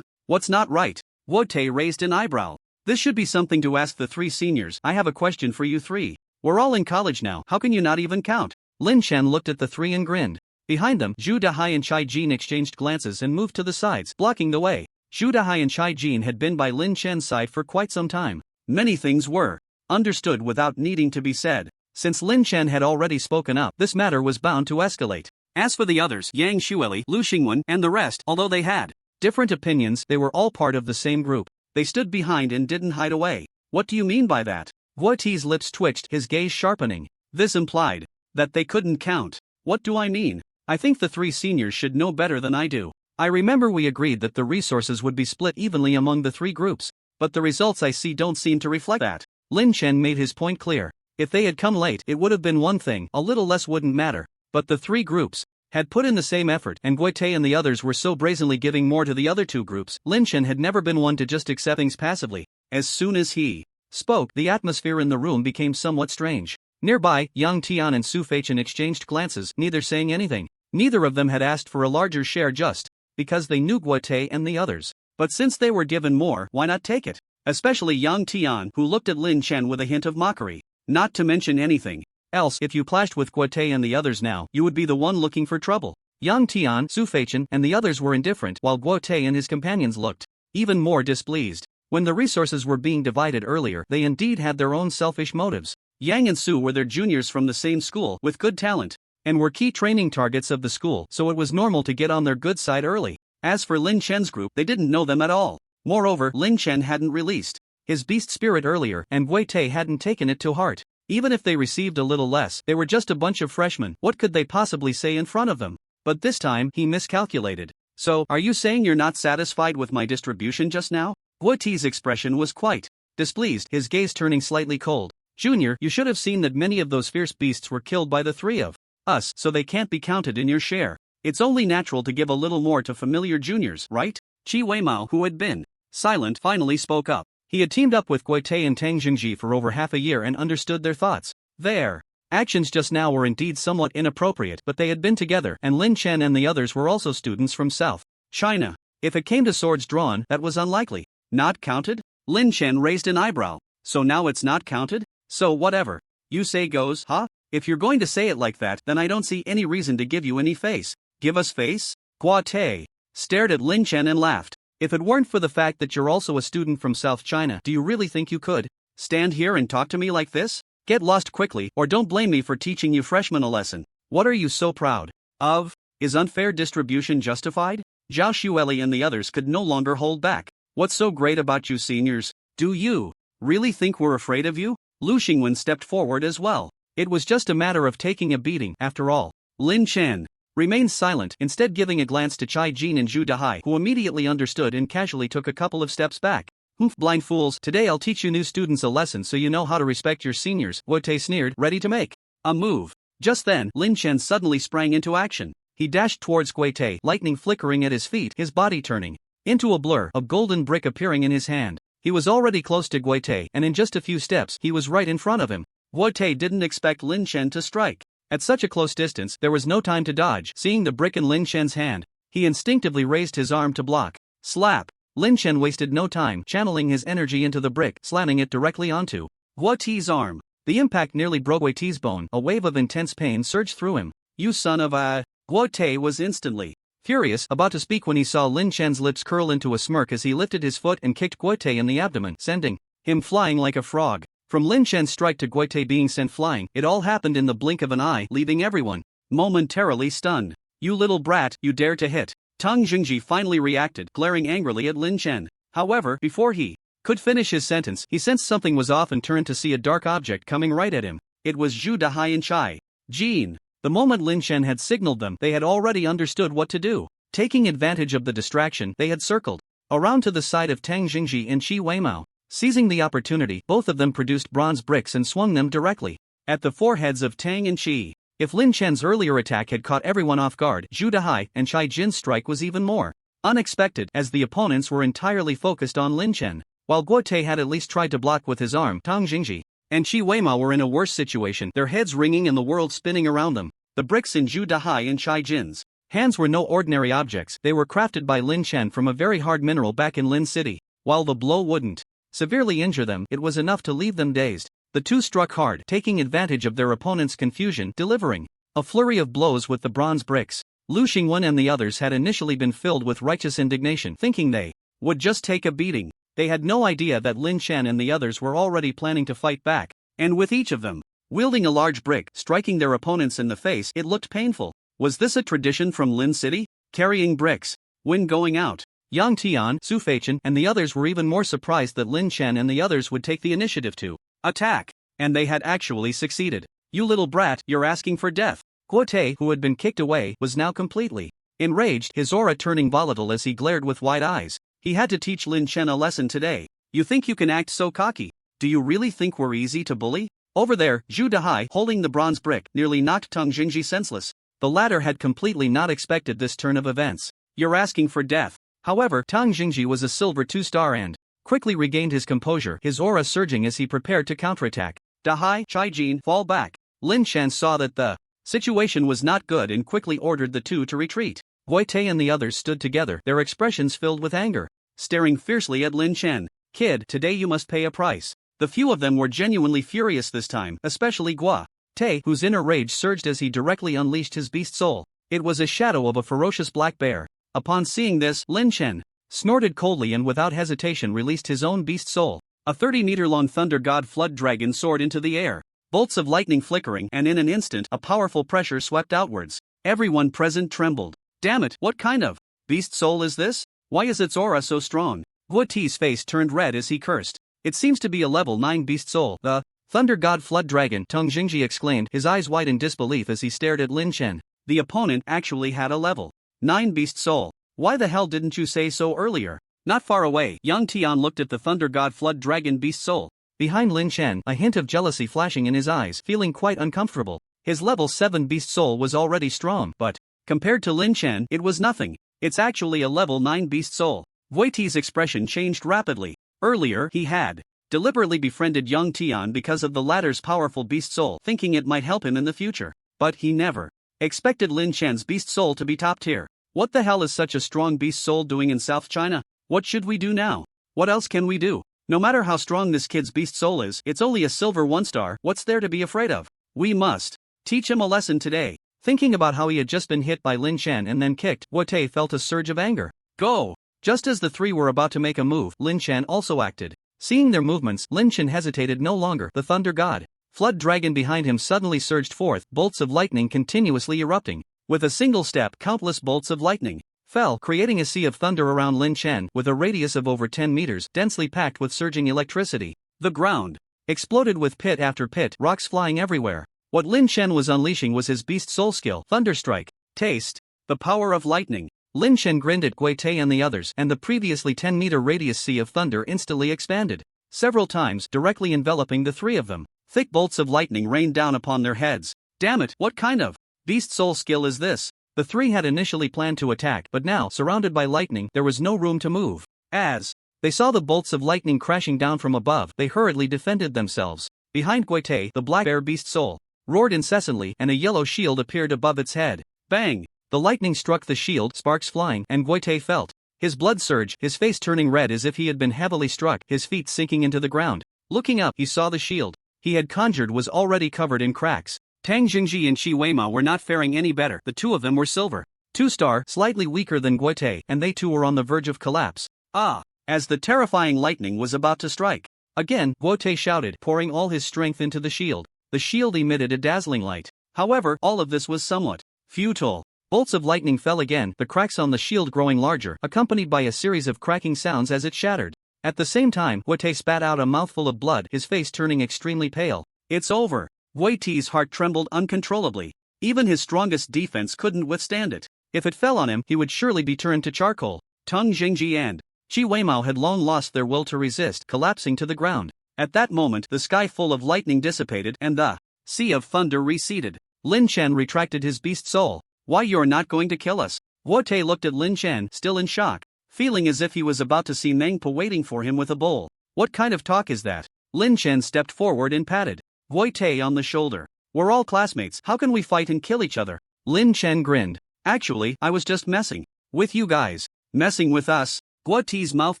What's not right? Gui Te raised an eyebrow. This should be something to ask the 3 seniors. I have a question for you 3. We're all in college now, how can you not even count? Lin Chen looked at the 3 and grinned. Behind them, Zhu Dahai and Chai Jin exchanged glances and moved to the sides, blocking the way. Zhu Dahai and Chai Jin had been by Lin Chen's side for quite some time. Many things were understood without needing to be said. Since Lin Chen had already spoken up, this matter was bound to escalate. As for the others, Yang Xueli, Lu Xingwen, and the rest, although they had different opinions, they were all part of the same group. They stood behind and didn't hide away. What do you mean by that? Gui Te's lips twitched, his gaze sharpening. This implied that they couldn't count. What do I mean? I think the 3 seniors should know better than I do. I remember we agreed that the resources would be split evenly among the 3 groups, but the results I see don't seem to reflect that. Lin Chen made his point clear. If they had come late, it would have been one thing, a little less wouldn't matter. But the 3 groups had put in the same effort, and Gui Te and the others were so brazenly giving more to the other 2 groups. Lin Chen had never been one to just accept things passively. As soon as he spoke, the atmosphere in the room became somewhat strange. Nearby, Yang Tian and Su Feichen exchanged glances, neither saying anything. Neither of them had asked for a larger share just because they knew Gui Te and the others. But since they were given more, why not take it? Especially Yang Tian, who looked at Lin Chen with a hint of mockery. Not to mention anything else, if you clashed with Gui Te and the others now, you would be the one looking for trouble. Yang Tian, Su Feichen, and the others were indifferent, while Gui Te and his companions looked even more displeased. When the resources were being divided earlier, they indeed had their own selfish motives. Yang and Su were their juniors from the same school, with good talent, and were key training targets of the school, so it was normal to get on their good side early. As for Lin Chen's group, they didn't know them at all. Moreover, Lin Chen hadn't released his beast spirit earlier, and Gui Te hadn't taken it to heart. Even if they received a little less, they were just a bunch of freshmen. What could they possibly say in front of them? But this time, he miscalculated. So, are you saying you're not satisfied with my distribution just now? Gui Te's expression was quite displeased, his gaze turning slightly cold. Junior, you should have seen that many of those fierce beasts were killed by the 3 of us, so they can't be counted in your share. It's only natural to give a little more to familiar juniors, right? Qi Weimao, who had been silent, finally spoke up. He had teamed up with Guite and Tang Jingji for over half a year and understood their thoughts. Their actions just now were indeed somewhat inappropriate, but they had been together, and Lin Chen and the others were also students from South China. If it came to swords drawn, that was unlikely. Not counted? Lin Chen raised an eyebrow. So now it's not counted? So whatever you say goes, huh? If you're going to say it like that, then I don't see any reason to give you any face. Give us face? Guite stared at Lin Chen and laughed. If it weren't for the fact that you're also a student from South China, do you really think you could stand here and talk to me like this? Get lost quickly, or don't blame me for teaching you freshmen a lesson. What are you so proud of? Is unfair distribution justified? Zhao Xueli and the others could no longer hold back. What's so great about you seniors? Do you really think we're afraid of you? Lu Xingwen stepped forward as well. It was just a matter of taking a beating, after all. Lin Chen remained silent, instead giving a glance to Chai Jin and Zhu Dahai, who immediately understood and casually took a couple of steps back. Humph, blind fools, today I'll teach you new students a lesson so you know how to respect your seniors, Wote sneered, ready to make a move. Just then, Lin Chen suddenly sprang into action. He dashed towards Guite, lightning flickering at his feet, his body turning into a blur, a golden brick appearing in his hand. He was already close to Guite, and in just a few steps, he was right in front of him. Guite didn't expect Lin Chen to strike. At such a close distance, there was no time to dodge. Seeing the brick in Lin Chen's hand, he instinctively raised his arm to block. Slap! Lin Chen wasted no time, channeling his energy into the brick, slamming it directly onto Guite's arm. The impact nearly broke Guite's bone. A wave of intense pain surged through him. You son of a... Guite was instantly furious, about to speak when he saw Lin Chen's lips curl into a smirk as he lifted his foot and kicked Guite in the abdomen, sending him flying like a frog. From Lin Chen's strike to Guite being sent flying, it all happened in the blink of an eye, leaving everyone momentarily stunned. You little brat, you dare to hit. Tang Jingji finally reacted, glaring angrily at Lin Chen. However, before he could finish his sentence, he sensed something was off and turned to see a dark object coming right at him. It was Zhu Dahai and Chai Jin. The moment Lin Chen had signaled them, they had already understood what to do. Taking advantage of the distraction, they had circled around to the side of Tang Jingji and Qi Weimao. Seizing the opportunity, both of them produced bronze bricks and swung them directly at the foreheads of Tang and Qi. If Lin Chen's earlier attack had caught everyone off guard, Zhu Dahai and Chai Jin's strike was even more unexpected, as the opponents were entirely focused on Lin Chen. While Guite had at least tried to block with his arm, Tang Jingji and Qi Weimao were in a worse situation, their heads ringing and the world spinning around them. The bricks in Zhu Dahai and Chai Jin's hands were no ordinary objects. They were crafted by Lin Chen from a very hard mineral back in Lin City. While the blow wouldn't severely injure them, it was enough to leave them dazed. The two struck hard, taking advantage of their opponent's confusion, delivering a flurry of blows with the bronze bricks. Lu Xingwen and the others had initially been filled with righteous indignation, thinking they would just take a beating. They had no idea that Lin Chen and the others were already planning to fight back, and with each of them wielding a large brick, striking their opponents in the face, it looked painful. Was this a tradition from Lin City? Carrying bricks when going out? Yang Tian, Su Feichin, and the others were even more surprised that Lin Chen and the others would take the initiative to attack. And they had actually succeeded. You little brat, you're asking for death. Guite, who had been kicked away, was now completely enraged, his aura turning volatile as he glared with wide eyes. He had to teach Lin Chen a lesson today. You think you can act so cocky? Do you really think we're easy to bully? Over there, Zhu Dahai, holding the bronze brick, nearly knocked Tang Jingji senseless. The latter had completely not expected this turn of events. You're asking for death. However, Tang Jingji was a silver 2-star and quickly regained his composure, his aura surging as he prepared to counterattack. Dahai, Chai Jin, fall back. Lin Chen saw that the situation was not good and quickly ordered the two to retreat. Guite and the others stood together, their expressions filled with anger, staring fiercely at Lin Chen. Kid, today you must pay a price. The few of them were genuinely furious this time, especially Guite, whose inner rage surged as he directly unleashed his beast soul. It was a shadow of a ferocious black bear. Upon seeing this, Lin Chen snorted coldly and without hesitation released his own beast soul. A 30-meter-long thunder god flood dragon soared into the air, bolts of lightning flickering, and in an instant a powerful pressure swept outwards. Everyone present trembled. Damn it, what kind of beast soul is this? Why is its aura so strong? Guoti's face turned red as he cursed. It seems to be a level 9 beast soul. The thunder god flood dragon, Tang Jingji exclaimed, his eyes wide in disbelief as he stared at Lin Chen. The opponent actually had a level 9 beast soul. Why the hell didn't you say so earlier? Not far away, Yang Tian looked at the thunder god flood dragon beast soul. Behind Lin Chen, a hint of jealousy flashing in his eyes, feeling quite uncomfortable. His level 7 beast soul was already strong, but compared to Lin Chen, it was nothing. It's actually a level 9 beast soul. Voiti's expression changed rapidly. Earlier, he had deliberately befriended Yang Tian because of the latter's powerful beast soul, thinking it might help him in the future. But he never expected Lin Chen's beast soul to be top tier. What the hell is such a strong beast soul doing in South China? What should we do now? What else can we do? No matter how strong this kid's beast soul is, it's only a silver 1-star, what's there to be afraid of? We must teach him a lesson today. Thinking about how he had just been hit by Lin Chen and then kicked, Woite felt a surge of anger. Go! Just as the three were about to make a move, Lin Chen also acted. Seeing their movements, Lin Chen hesitated no longer. The Thunder God, Flood Dragon behind him suddenly surged forth, bolts of lightning continuously erupting. With a single step, countless bolts of lightning fell, creating a sea of thunder around Lin Chen with a radius of over 10 meters, densely packed with surging electricity. The ground exploded with pit after pit, rocks flying everywhere. What Lin Chen was unleashing was his beast soul skill, Thunderstrike. Taste the power of lightning. Lin Chen grinned at Guite and the others, and the previously 10-meter radius sea of thunder instantly expanded several times, directly enveloping the three of them. Thick bolts of lightning rained down upon their heads. Damn it, what kind of beast soul skill is this? The three had initially planned to attack, but now, surrounded by lightning, there was no room to move. As they saw the bolts of lightning crashing down from above, they hurriedly defended themselves. Behind Guite, the black bear beast soul roared incessantly, and a yellow shield appeared above its head. Bang! The lightning struck the shield, sparks flying, and Guite felt his blood surge, his face turning red as if he had been heavily struck, his feet sinking into the ground. Looking up, he saw the shield he had conjured was already covered in cracks. Tang Jingji and Shi Weimao were not faring any better. The two of them were silver 2-star, slightly weaker than Guite, and they too were on the verge of collapse. Ah! As the terrifying lightning was about to strike again, Guite shouted, pouring all his strength into the shield. The shield emitted a dazzling light. However, all of this was somewhat futile. Bolts of lightning fell again, the cracks on the shield growing larger, accompanied by a series of cracking sounds as it shattered. At the same time, Guite spat out a mouthful of blood, his face turning extremely pale. It's over. Guite's heart trembled uncontrollably. Even his strongest defense couldn't withstand it. If it fell on him, he would surely be turned to charcoal. Tang Jingji and Shi Weimao had long lost their will to resist, collapsing to the ground. At that moment, the sky full of lightning dissipated and the sea of thunder receded. Lin Chen retracted his beast soul. Why, you're not going to kill us? Guite looked at Lin Chen, still in shock, feeling as if he was about to see Nangpa waiting for him with a bowl. What kind of talk is that? Lin Chen stepped forward and patted Guite on the shoulder. We're all classmates, how can we fight and kill each other? Lin Chen grinned. Actually, I was just messing with you guys. Messing with us? Guite's mouth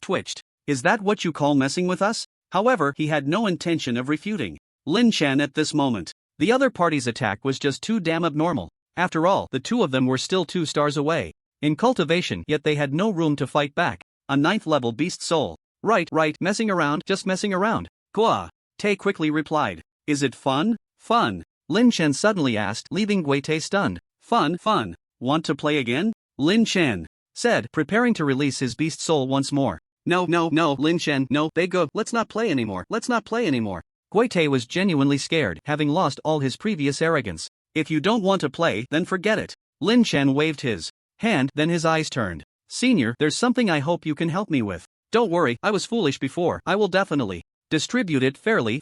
twitched. Is that what you call messing with us? However, he had no intention of refuting Lin Chen at this moment. The other party's attack was just too damn abnormal. After all, the two of them were still 2 stars away in cultivation, yet they had no room to fight back. A 9th level beast soul. Right, messing around, just messing around. Gua. Te quickly replied. Is it fun? Fun. Lin Chen suddenly asked, leaving Guite stunned. Fun. Want to play again? Lin Chen said, preparing to release his beast soul once more. No, Lin Chen, no, they go, let's not play anymore. Guite was genuinely scared, having lost all his previous arrogance. If you don't want to play, then forget it. Lin Chen waved his hand, then his eyes turned. Senior, there's something I hope you can help me with. Don't worry, I was foolish before, I will definitely distribute it fairly.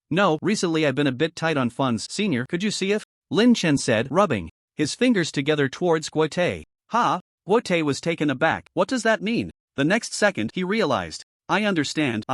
No, recently I've been a bit tight on funds, Senior, could you see if? Lin Chen said, rubbing his fingers together towards Guite. Ha? Guite was taken aback. What does that mean? The next second, he realized. I understand,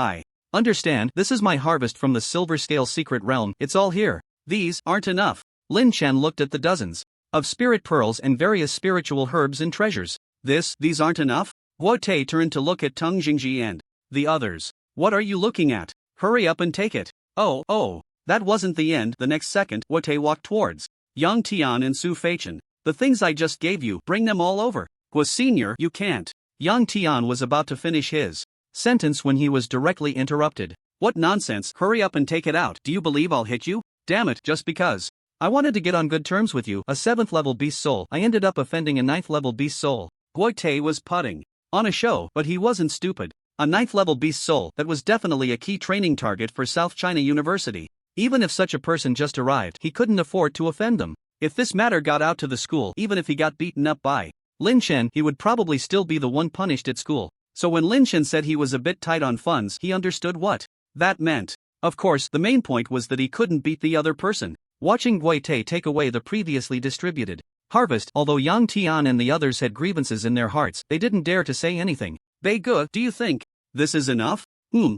this is my harvest from the Silver Scale Secret Realm, it's all here. These aren't enough. Lin Chen looked at the dozens of spirit pearls and various spiritual herbs and treasures. These aren't enough? Guite turned to look at Tang Jingji and the others. What are you looking at? Hurry up and take it. Oh, that wasn't the end. The next second, Guite walked towards Yang Tian and Su Feichen. The things I just gave you, bring them all over. Gua Senior, you can't. Yang Tian was about to finish his sentence when he was directly interrupted. What nonsense, hurry up and take it out. Do you believe I'll hit you? Damn it, just because I wanted to get on good terms with you, a 7th level beast soul, I ended up offending a 9th level beast soul. Guite was putting on a show, but he wasn't stupid. A 9th level beast soul, that was definitely a key training target for South China University. Even if such a person just arrived, he couldn't afford to offend them. If this matter got out to the school, even if he got beaten up by Lin Chen, he would probably still be the one punished at school. So when Lin Chen said he was a bit tight on funds, he understood what that meant. Of course, the main point was that he couldn't beat the other person. Watching Guite take away the previously distributed harvest, although Yang Tian and the others had grievances in their hearts, they didn't dare to say anything. Beige, do you think this is enough?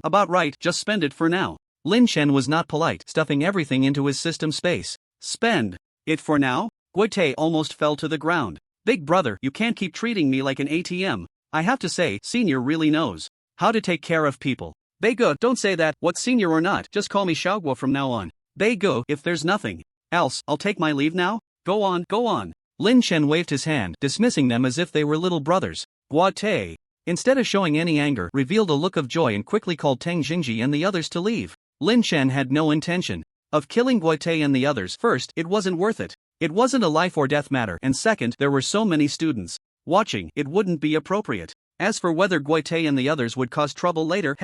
About right, just spend it for now. Lin Chen was not polite, stuffing everything into his system space. Spend it for now? Guite almost fell to the ground. Big brother, you can't keep treating me like an ATM. I have to say, Senior really knows how to take care of people. Beige, don't say that, what senior or not, just call me Xiaoguo from now on. Beige, if there's nothing else, I'll take my leave now? Go on, go on. Lin Chen waved his hand, dismissing them as if they were little brothers. Guite, instead of showing any anger, revealed a look of joy and quickly called Tang Jingji and the others to leave. Lin Chen had no intention of killing Guite and the others. First, it wasn't worth it. It wasn't a life or death matter, and second, there were so many students watching, it wouldn't be appropriate. As for whether Guite and the others would cause trouble later,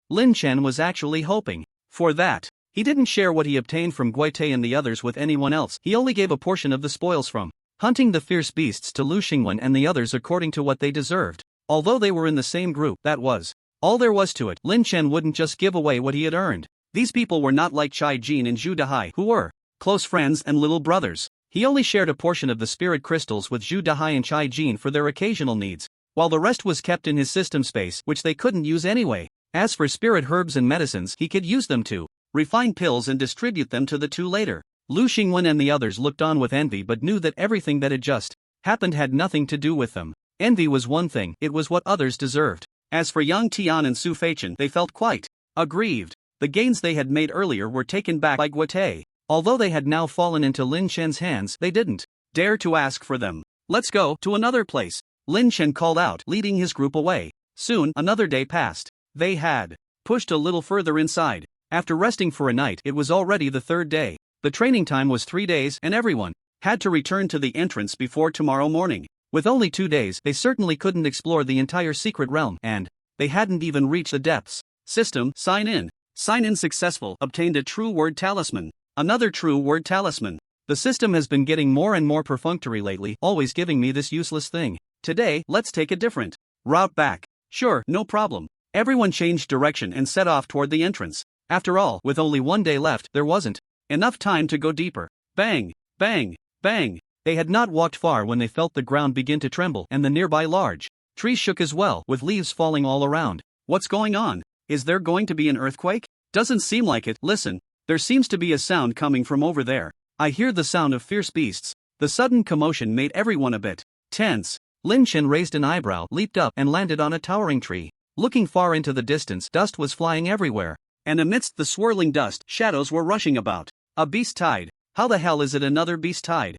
Lin Chen was actually hoping for that. He didn't share what he obtained from Guite and the others with anyone else. He only gave a portion of the spoils from hunting the fierce beasts to Lu Xingwen and the others according to what they deserved. Although they were in the same group, that was all there was to it. Lin Chen wouldn't just give away what he had earned. These people were not like Chai Jin and Zhu Dahai, who were close friends and little brothers. He only shared a portion of the spirit crystals with Zhu Dahai and Chai Jin for their occasional needs, while the rest was kept in his system space, which they couldn't use anyway. As for spirit herbs and medicines, he could use them to refine pills and distribute them to the two later. Lu Xingwen and the others looked on with envy but knew that everything that had just happened had nothing to do with them. Envy was one thing, it was what others deserved. As for Yang Tian and Su Feichen, they felt quite aggrieved. The gains they had made earlier were taken back by Guite. Although they had now fallen into Lin Chen's hands, they didn't dare to ask for them. Let's go to another place, Lin Chen called out, leading his group away. Soon, another day passed. They had pushed a little further inside. After resting for a night, it was already the third day. The training time was 3 days, and everyone had to return to the entrance before tomorrow morning. With only 2 days, they certainly couldn't explore the entire secret realm, and they hadn't even reached the depths. System, sign in. Sign in successful, obtained a true word talisman. Another true word talisman. The system has been getting more and more perfunctory lately, always giving me this useless thing. Today, let's take a different route back. Sure, no problem. Everyone changed direction and set off toward the entrance. After all, with only 1 day left, there wasn't enough time to go deeper. Bang, bang, bang. They had not walked far when they felt the ground begin to tremble and the nearby large trees shook as well, with leaves falling all around. What's going on? Is there going to be an earthquake? Doesn't seem like it. Listen, there seems to be a sound coming from over there. I hear the sound of fierce beasts. The sudden commotion made everyone a bit tense. Lin Chen raised an eyebrow, leaped up, and landed on a towering tree. Looking far into the distance, dust was flying everywhere. And amidst the swirling dust, shadows were rushing about. A beast tide. How the hell is it another beast tide?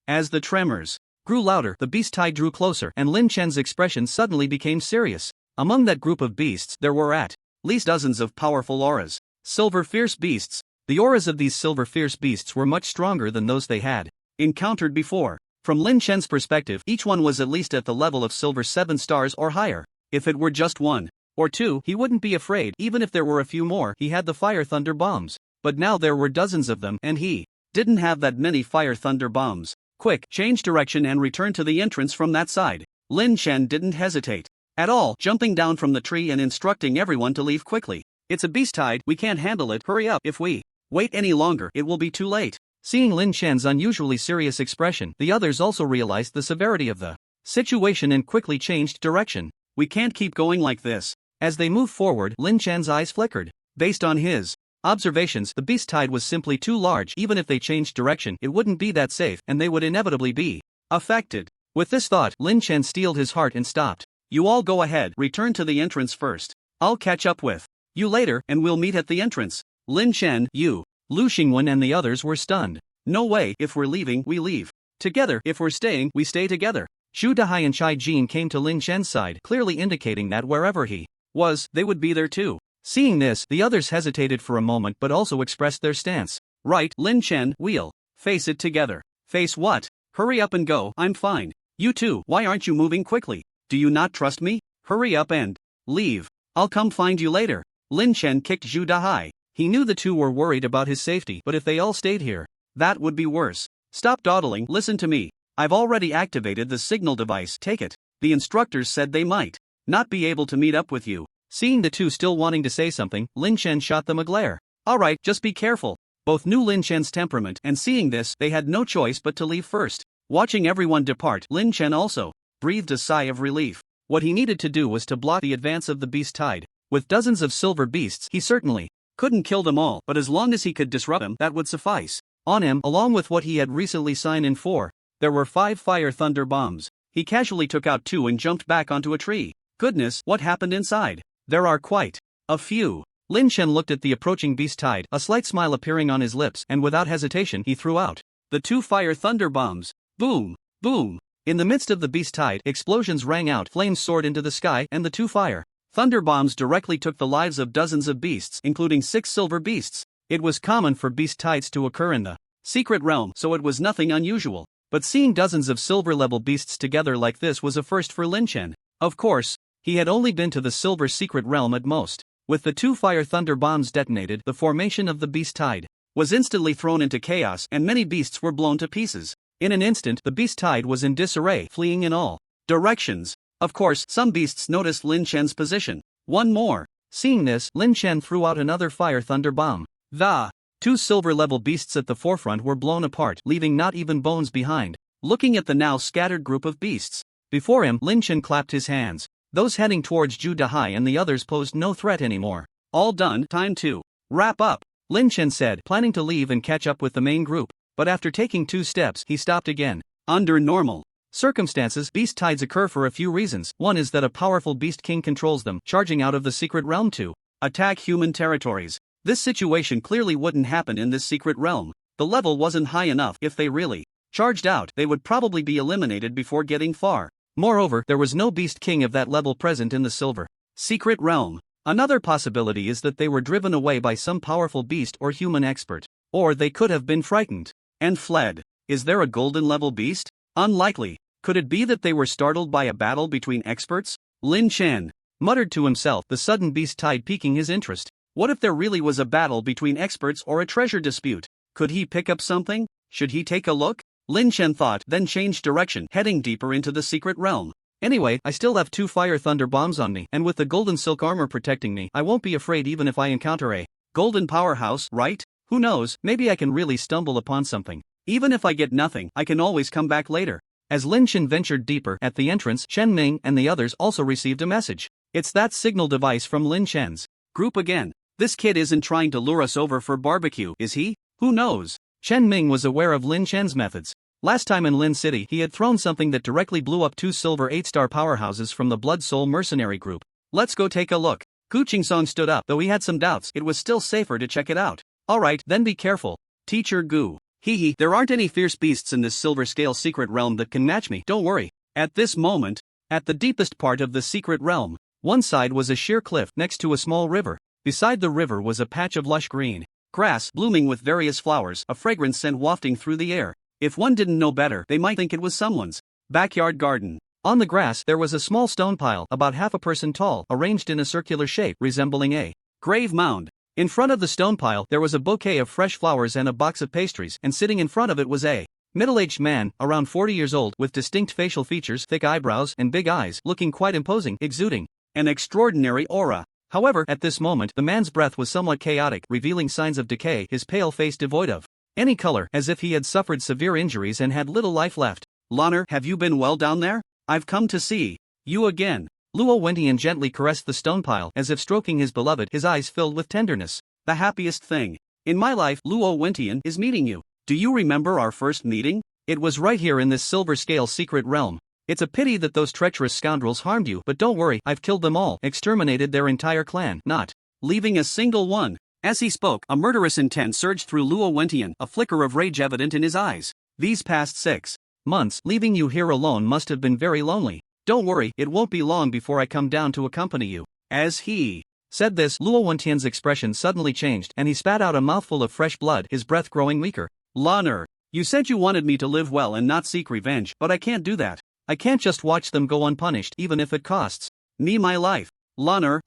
As the tremors grew louder, the beast tide drew closer, and Lin Chen's expression suddenly became serious. Among that group of beasts, there were at least dozens of powerful auras. Silver fierce beasts. The auras of these silver fierce beasts were much stronger than those they had encountered before. From Lin Chen's perspective, each one was at least at the level of silver 7 stars or higher. If it were just 1 or 2, he wouldn't be afraid. Even if there were a few more, he had the fire thunder bombs. But now there were dozens of them, and he didn't have that many fire thunder bombs. Quick, change direction and return to the entrance from that side. Lin Chen didn't hesitate at all, jumping down from the tree and instructing everyone to leave quickly. It's a beast tide, we can't handle it, hurry up. If we wait any longer, it will be too late. Seeing Lin Chen's unusually serious expression, the others also realized the severity of the situation and quickly changed direction. We can't keep going like this. As they moved forward, Lin Chen's eyes flickered. Based on his observations, the beast tide was simply too large. Even if they changed direction, it wouldn't be that safe, and they would inevitably be affected. With this thought, Lin Chen steeled his heart and stopped. You all go ahead, return to the entrance first. I'll catch up with you later, and we'll meet at the entrance. Lin Chen, you, Lu Xingwen and the others were stunned. No way, if we're leaving, we leave together. If we're staying, we stay together. Zhu Dahai and Chai Jin came to Lin Chen's side, clearly indicating that wherever he was, they would be there too. Seeing this, the others hesitated for a moment but also expressed their stance. Right, Lin Chen, we'll face it together. Face what? Hurry up and go. I'm fine. You too, why aren't you moving quickly? Do you not trust me? Hurry up and leave. I'll come find you later. Lin Chen kicked Zhu Dahai. He knew the two were worried about his safety, but if they all stayed here, that would be worse. Stop dawdling, listen to me. I've already activated the signal device, take it. The instructors said they might not be able to meet up with you. Seeing the two still wanting to say something, Lin Chen shot them a glare. Alright, just be careful. Both knew Lin Chen's temperament, and seeing this, they had no choice but to leave first. Watching everyone depart, Lin Chen also breathed a sigh of relief. What he needed to do was to block the advance of the beast tide. With dozens of silver beasts, he certainly couldn't kill them all, but as long as he could disrupt them, that would suffice. On him, along with what he had recently signed in for, there were 5 fire thunder bombs. He casually took out 2 and jumped back onto a tree. Goodness, what happened inside? There are quite a few. Lynch looked at the approaching beast tide, a slight smile appearing on his lips, and without hesitation he threw out the 2 fire thunder bombs. Boom! Boom! In the midst of the beast tide, explosions rang out, flames soared into the sky, and the 2 fire thunder bombs directly took the lives of dozens of beasts, including 6 silver beasts. It was common for beast tides to occur in the secret realm, so it was nothing unusual. But seeing dozens of silver-level beasts together like this was a first for Lynch. Of course, he had only been to the silver secret realm at most. With the 2 fire thunder bombs detonated, the formation of the beast tide was instantly thrown into chaos, and many beasts were blown to pieces. In an instant, the beast tide was in disarray, fleeing in all directions. Of course, some beasts noticed Lin Chen's position. One more. Seeing this, Lin Chen threw out another fire thunder bomb. The 2 silver-level beasts at the forefront were blown apart, leaving not even bones behind. Looking at the now scattered group of beasts before him, Lin Chen clapped his hands. Those heading towards Zhu Dahai and the others posed no threat anymore. All done, time to wrap up, Lin Chen said, planning to leave and catch up with the main group. But after taking 2 steps, he stopped again. Under normal circumstances, beast tides occur for a few reasons. One is that a powerful beast king controls them, charging out of the secret realm to attack human territories. This situation clearly wouldn't happen in this secret realm. The level wasn't high enough. If they really charged out, they would probably be eliminated before getting far. Moreover, there was no beast king of that level present in the silver secret realm. Another possibility is that they were driven away by some powerful beast or human expert. Or they could have been frightened and fled. Is there a golden level beast? Unlikely. Could it be that they were startled by a battle between experts? Lin Chen muttered to himself, the sudden beast tide piquing his interest. What if there really was a battle between experts or a treasure dispute? Could he pick up something? Should he take a look? Lin Chen thought, then changed direction, heading deeper into the secret realm. Anyway, I still have 2 fire thunder bombs on me, and with the golden silk armor protecting me, I won't be afraid even if I encounter a golden powerhouse, right? Who knows, maybe I can really stumble upon something. Even if I get nothing, I can always come back later. As Lin Chen ventured deeper, at the entrance, Chen Ming and the others also received a message. It's that signal device from Lin Chen's group again. This kid isn't trying to lure us over for barbecue, is he? Who knows? Chen Ming was aware of Lin Chen's methods. Last time in Lin City, he had thrown something that directly blew up 2 silver 8-star powerhouses from the Blood Soul mercenary group. Let's go take a look. Gu Qingsong stood up, though he had some doubts. It was still safer to check it out. Alright, then be careful. Teacher Gu. Hee, there aren't any fierce beasts in this silver scale secret realm that can match me, don't worry. At this moment, at the deepest part of the secret realm, one side was a sheer cliff next to a small river. Beside the river was a patch of lush green grass blooming with various flowers, a fragrant scent wafting through the air. If one didn't know better, they might think it was someone's backyard garden. On the grass there was a small stone pile, about half a person tall, arranged in a circular shape resembling a grave mound. In front of the stone pile there was a bouquet of fresh flowers and a box of pastries, and sitting in front of it was a middle-aged man, around 40 years old, with distinct facial features, thick eyebrows, and big eyes, looking quite imposing, exuding an extraordinary aura. However, at this moment, the man's breath was somewhat chaotic, revealing signs of decay, his pale face devoid of any color, as if he had suffered severe injuries and had little life left. Lanner, have you been well down there? I've come to see you again. Luo Wentian gently caressed the stone pile, as if stroking his beloved, his eyes filled with tenderness. The happiest thing in my life, Luo Wentian, is meeting you. Do you remember our first meeting? It was right here in this silver scale secret realm. It's a pity that those treacherous scoundrels harmed you, but don't worry, I've killed them all, exterminated their entire clan, not leaving a single one. As he spoke, a murderous intent surged through Luo Wentian, a flicker of rage evident in his eyes. These past 6 months, leaving you here alone must have been very lonely. Don't worry, it won't be long before I come down to accompany you. As he said this, Luo Wentian's expression suddenly changed, and he spat out a mouthful of fresh blood, his breath growing weaker. Lanner, you said you wanted me to live well and not seek revenge, but I can't do that. I can't just watch them go unpunished, even if it costs me my life. Lanner,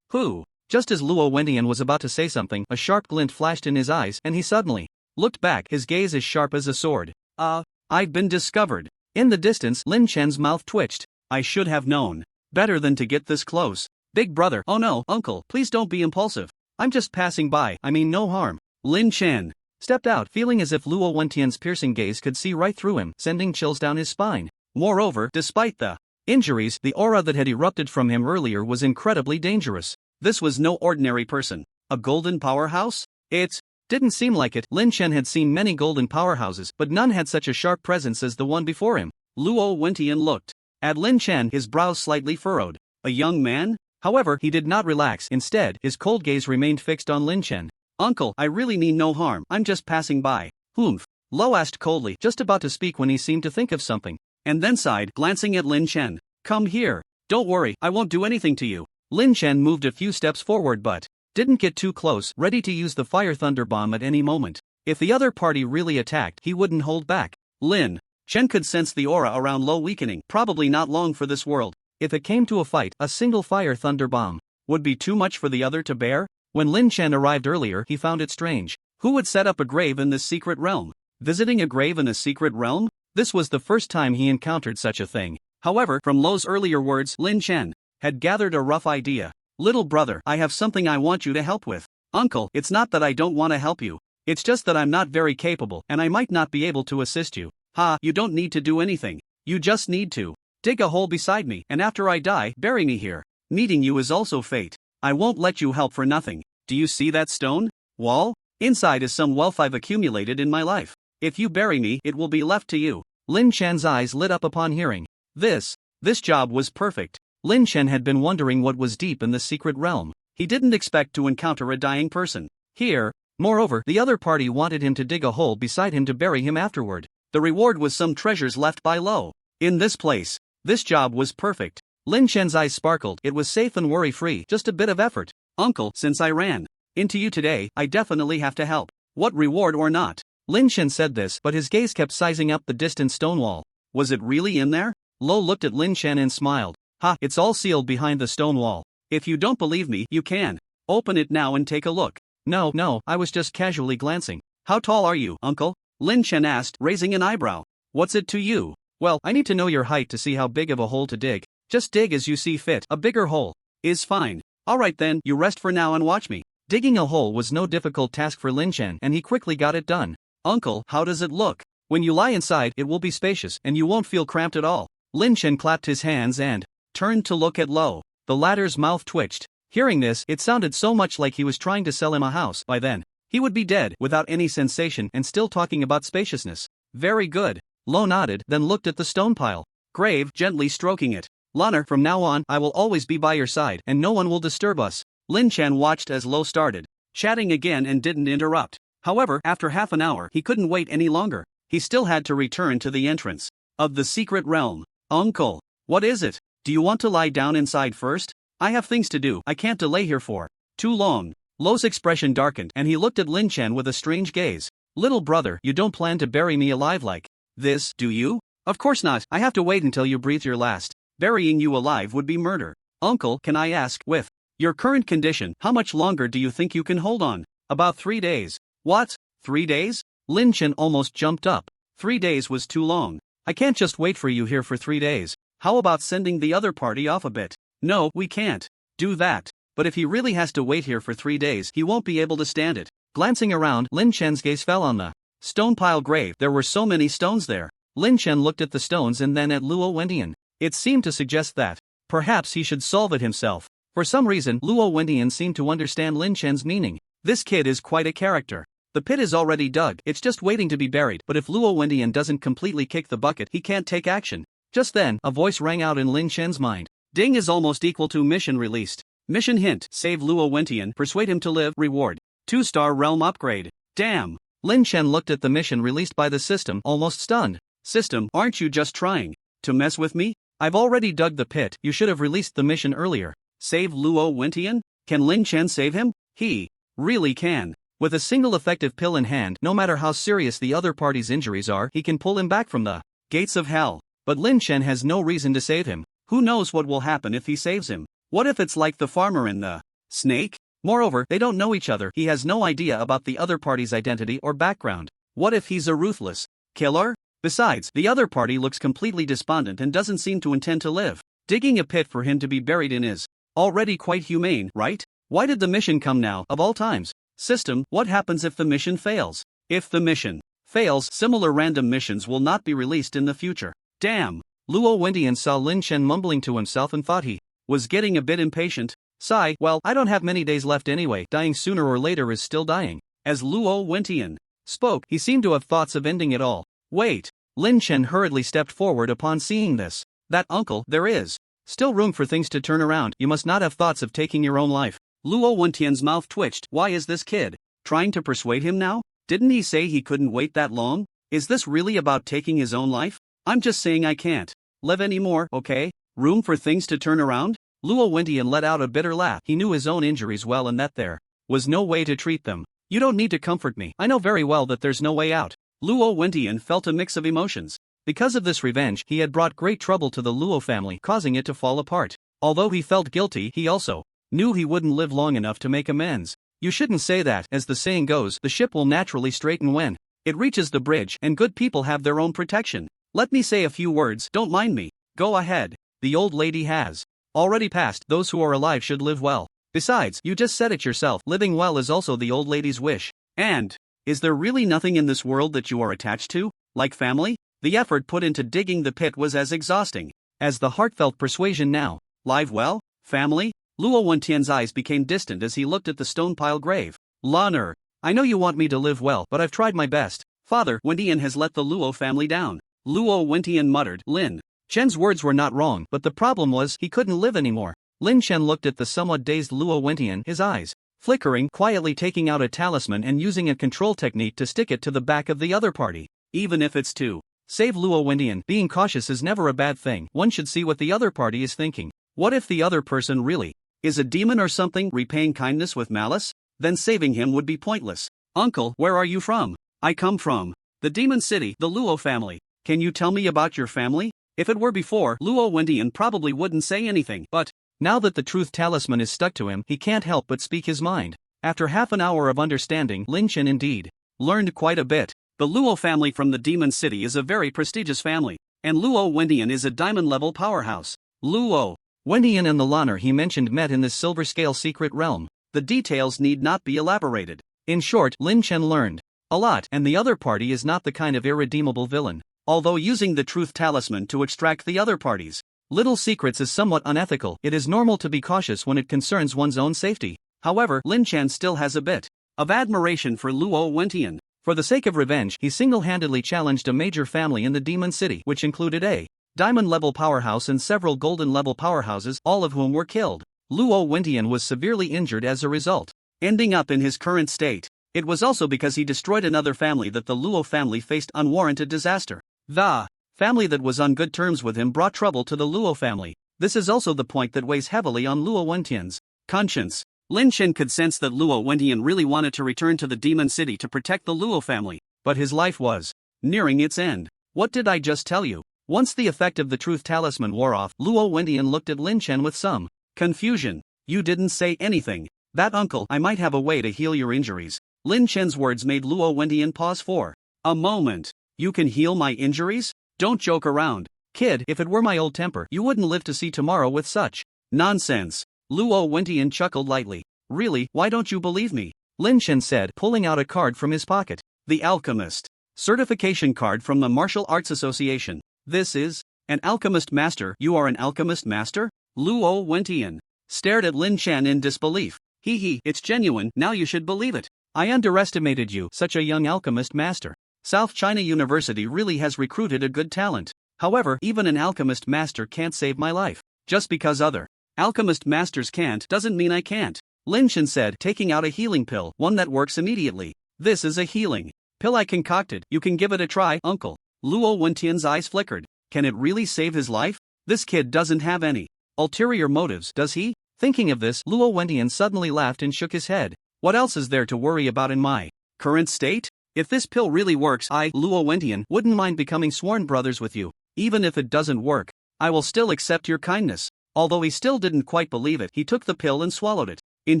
who? Just as Luo Wentian was about to say something, a sharp glint flashed in his eyes, and he suddenly looked back, his gaze as sharp as a sword. I've been discovered. In the distance, Lin Chen's mouth twitched. I should have known better than to get this close. Big brother, oh no, uncle, please don't be impulsive. I'm just passing by, I mean no harm. Lin Chen stepped out, feeling as if Luo Wentian's piercing gaze could see right through him, sending chills down his spine. Moreover, despite the Injuries, the aura that had erupted from him earlier was incredibly dangerous. This was no ordinary person. A golden powerhouse? It didn't seem like it. Lin Chen had seen many golden powerhouses, but none had such a sharp presence as the one before him. Luo Wentian looked at Lin Chen, his brows slightly furrowed. A young man? However, he did not relax. Instead, his cold gaze remained fixed on Lin Chen. Uncle, I really mean no harm, I'm just passing by. Humph. Lo asked coldly, just about to speak when he seemed to think of something, and then sighed, glancing at Lin Chen. Come here. Don't worry, I won't do anything to you. Lin Chen moved a few steps forward but didn't get too close, ready to use the fire thunder bomb at any moment. If the other party really attacked, he wouldn't hold back. Lin Chen could sense the aura around Lo weakening, probably not long for this world. If it came to a fight, a single fire thunder bomb would be too much for the other to bear. When Lin Chen arrived earlier, he found it strange. Who would set up a grave in this secret realm? Visiting a grave in a secret realm? This was the first time he encountered such a thing. However, from Lo's earlier words, Lin Chen had gathered a rough idea. Little brother, I have something I want you to help with. Uncle, it's not that I don't want to help you. It's just that I'm not very capable and I might not be able to assist you. Ha, you don't need to do anything. You just need to dig a hole beside me and after I die, bury me here. Meeting you is also fate. I won't let you help for nothing. Do you see that stone wall? Inside is some wealth I've accumulated in my life. If you bury me, it will be left to you. Lin Chen's eyes lit up upon hearing this. This job was perfect. Lin Chen had been wondering what was deep in the secret realm. He didn't expect to encounter a dying person here. Moreover, the other party wanted him to dig a hole beside him to bury him afterward. The reward was some treasures left by Lo. In this place. This job was perfect. Lin Chen's eyes sparkled. It was safe and worry-free, just a bit of effort. Uncle, since I ran into you today, I definitely have to help. What reward or not? Lin Chen said this, but his gaze kept sizing up the distant stone wall. Was it really in there? Lo looked at Lin Chen and smiled. Ha, it's all sealed behind the stone wall. If you don't believe me, you can open it now and take a look. No, I was just casually glancing. How tall are you, uncle? Lin Chen asked, raising an eyebrow. What's it to you? Well, I need to know your height to see how big of a hole to dig. Just dig as you see fit. A bigger hole is fine. Alright then, you rest for now and watch me. Digging a hole was no difficult task for Lin Chen and he quickly got it done. Uncle, how does it look? When you lie inside, it will be spacious and you won't feel cramped at all. Lin Chen clapped his hands and turned to look at Lo. The latter's mouth twitched. Hearing this, it sounded so much like he was trying to sell him a house. By then, he would be dead without any sensation and still talking about spaciousness. Very good. Lo nodded, then looked at the stone pile. Grave, gently stroking it. Lana, from now on, I will always be by your side and no one will disturb us. Lin Chen watched as Lo started chatting again and didn't interrupt. However, after half an hour, he couldn't wait any longer. He still had to return to the entrance of the secret realm. Uncle, what is it? Do you want to lie down inside first? I have things to do. I can't delay here for too long. Lo's expression darkened and he looked at Lin Chen with a strange gaze. Little brother, you don't plan to bury me alive like this, do you? Of course not. I have to wait until you breathe your last. Burying you alive would be murder. Uncle, can I ask, with your current condition, how much longer do you think you can hold on? About 3 days. What? 3 days? Lin Chen almost jumped up. 3 days was too long. I can't just wait for you here for 3 days. How about sending the other party off a bit? No, we can't do that. But if he really has to wait here for 3 days, he won't be able to stand it. Glancing around, Lin Chen's gaze fell on the stone pile grave. There were so many stones there. Lin Chen looked at the stones and then at Luo Wentian. It seemed to suggest that perhaps he should solve it himself. For some reason, Luo Wentian seemed to understand Lin Chen's meaning. This kid is quite a character. The pit is already dug, it's just waiting to be buried, but if Luo Wentian doesn't completely kick the bucket, he can't take action. Just then, a voice rang out in Lin Chen's mind. Ding is almost equal to mission released. Mission hint, save Luo Wentian, persuade him to live, reward 2-star realm upgrade. Damn. Lin Chen looked at the mission released by the system, almost stunned. System, aren't you just trying to mess with me? I've already dug the pit, you should have released the mission earlier. Save Luo Wentian? Can Lin Chen save him? He really can. With a single effective pill in hand, no matter how serious the other party's injuries are, he can pull him back from the gates of hell. But Lin Chen has no reason to save him. Who knows what will happen if he saves him? What if it's like the farmer and the snake? Moreover, they don't know each other. He has no idea about the other party's identity or background. What if he's a ruthless killer? Besides, the other party looks completely despondent and doesn't seem to intend to live. Digging a pit for him to be buried in is already quite humane, right? Why did the mission come now, of all times? System, what happens if the mission fails? If the mission fails, similar random missions will not be released in the future. Damn. Luo Wendian saw Lin Chen mumbling to himself and thought he was getting a bit impatient. Sigh, well, I don't have many days left anyway, dying sooner or later is still dying. As Luo Wendian spoke, he seemed to have thoughts of ending it all. Wait. Lin Chen hurriedly stepped forward upon seeing this. That uncle, there is still room for things to turn around, you must not have thoughts of taking your own life. Luo Wendian's mouth twitched. Why is this kid trying to persuade him now? Didn't he say he couldn't wait that long? Is this really about taking his own life? I'm just saying I can't live anymore, okay? Room for things to turn around? Luo Wendian let out a bitter laugh. He knew his own injuries well and that there was no way to treat them. You don't need to comfort me. I know very well that there's no way out. Luo Wendian felt a mix of emotions. Because of this revenge, he had brought great trouble to the Luo family, causing it to fall apart. Although he felt guilty, he also knew he wouldn't live long enough to make amends. You shouldn't say that. As the saying goes, the ship will naturally straighten when it reaches the bridge, and good people have their own protection. Let me say a few words, don't mind me. Go ahead. The old lady has already passed. Those who are alive should live well. Besides, you just said it yourself, living well is also the old lady's wish. And is there really nothing in this world that you are attached to, like family? The effort put into digging the pit was as exhausting as the heartfelt persuasion now. Live well? Family? Luo Wendian's eyes became distant as he looked at the stone-pile grave. Lan'er, I know you want me to live well, but I've tried my best. Father, Wendian has let the Luo family down. Luo Wendian muttered. Lin Chen's words were not wrong, but the problem was he couldn't live anymore. Lin Chen looked at the somewhat dazed Luo Wendian, his eyes flickering, quietly taking out a talisman and using a control technique to stick it to the back of the other party. Even if it's to save Luo Wendian, being cautious is never a bad thing. One should see what the other party is thinking. What if the other person really is a demon or something, repaying kindness with malice? Then saving him would be pointless. Uncle, where are you from? I come from the Demon City, the Luo family. Can you tell me about your family? If it were before, Luo Wendian probably wouldn't say anything, but now that the truth talisman is stuck to him, he can't help but speak his mind. After half an hour of understanding, Lin Chen indeed learned quite a bit. The Luo family from the Demon City is a very prestigious family, and Luo Wendian is a diamond-level powerhouse. Luo Wendian and the Lan'er he mentioned met in this silver-scale secret realm. The details need not be elaborated. In short, Lin Chen learned a lot, and the other party is not the kind of irredeemable villain. Although using the truth talisman to extract the other party's little secrets is somewhat unethical, it is normal to be cautious when it concerns one's own safety. However, Lin Chen still has a bit of admiration for Luo Wendian. For the sake of revenge, he single-handedly challenged a major family in the Demon City, which included a diamond-level powerhouse and several golden-level powerhouses, all of whom were killed. Luo Wendian was severely injured as a result, ending up in his current state. It was also because he destroyed another family that the Luo family faced unwarranted disaster. The family that was on good terms with him brought trouble to the Luo family. This is also the point that weighs heavily on Luo Wendian's conscience. Lin Chen could sense that Luo Wendian really wanted to return to the Demon City to protect the Luo family, but his life was nearing its end. What did I just tell you? Once the effect of the truth talisman wore off, Luo Wendian looked at Lin Chen with some confusion. You didn't say anything. That uncle, I might have a way to heal your injuries. Lin Chen's words made Luo Wendian pause for a moment. You can heal my injuries? Don't joke around. Kid, if it were my old temper, you wouldn't live to see tomorrow with such nonsense. Luo Wendian chuckled lightly. Really, why don't you believe me? Lin Chen said, pulling out a card from his pocket. The Alchemist certification card from the Martial Arts Association. This is an alchemist master. You are an alchemist master? Luo Wendian stared at Lin Chen in disbelief. Hee, it's genuine, now you should believe it. I underestimated you, such a young alchemist master. South China University really has recruited a good talent. However, even an alchemist master can't save my life. Just because other alchemist masters can't doesn't mean I can't. Lin Chen said, taking out a healing pill, one that works immediately. This is a healing pill I concocted. You can give it a try, uncle. Luo Wendian's eyes flickered. Can it really save his life? This kid doesn't have any ulterior motives, does he? Thinking of this, Luo Wendian suddenly laughed and shook his head. What else is there to worry about in my current state? If this pill really works, I, Luo Wendian, wouldn't mind becoming sworn brothers with you. Even if it doesn't work, I will still accept your kindness. Although he still didn't quite believe it, he took the pill and swallowed it. In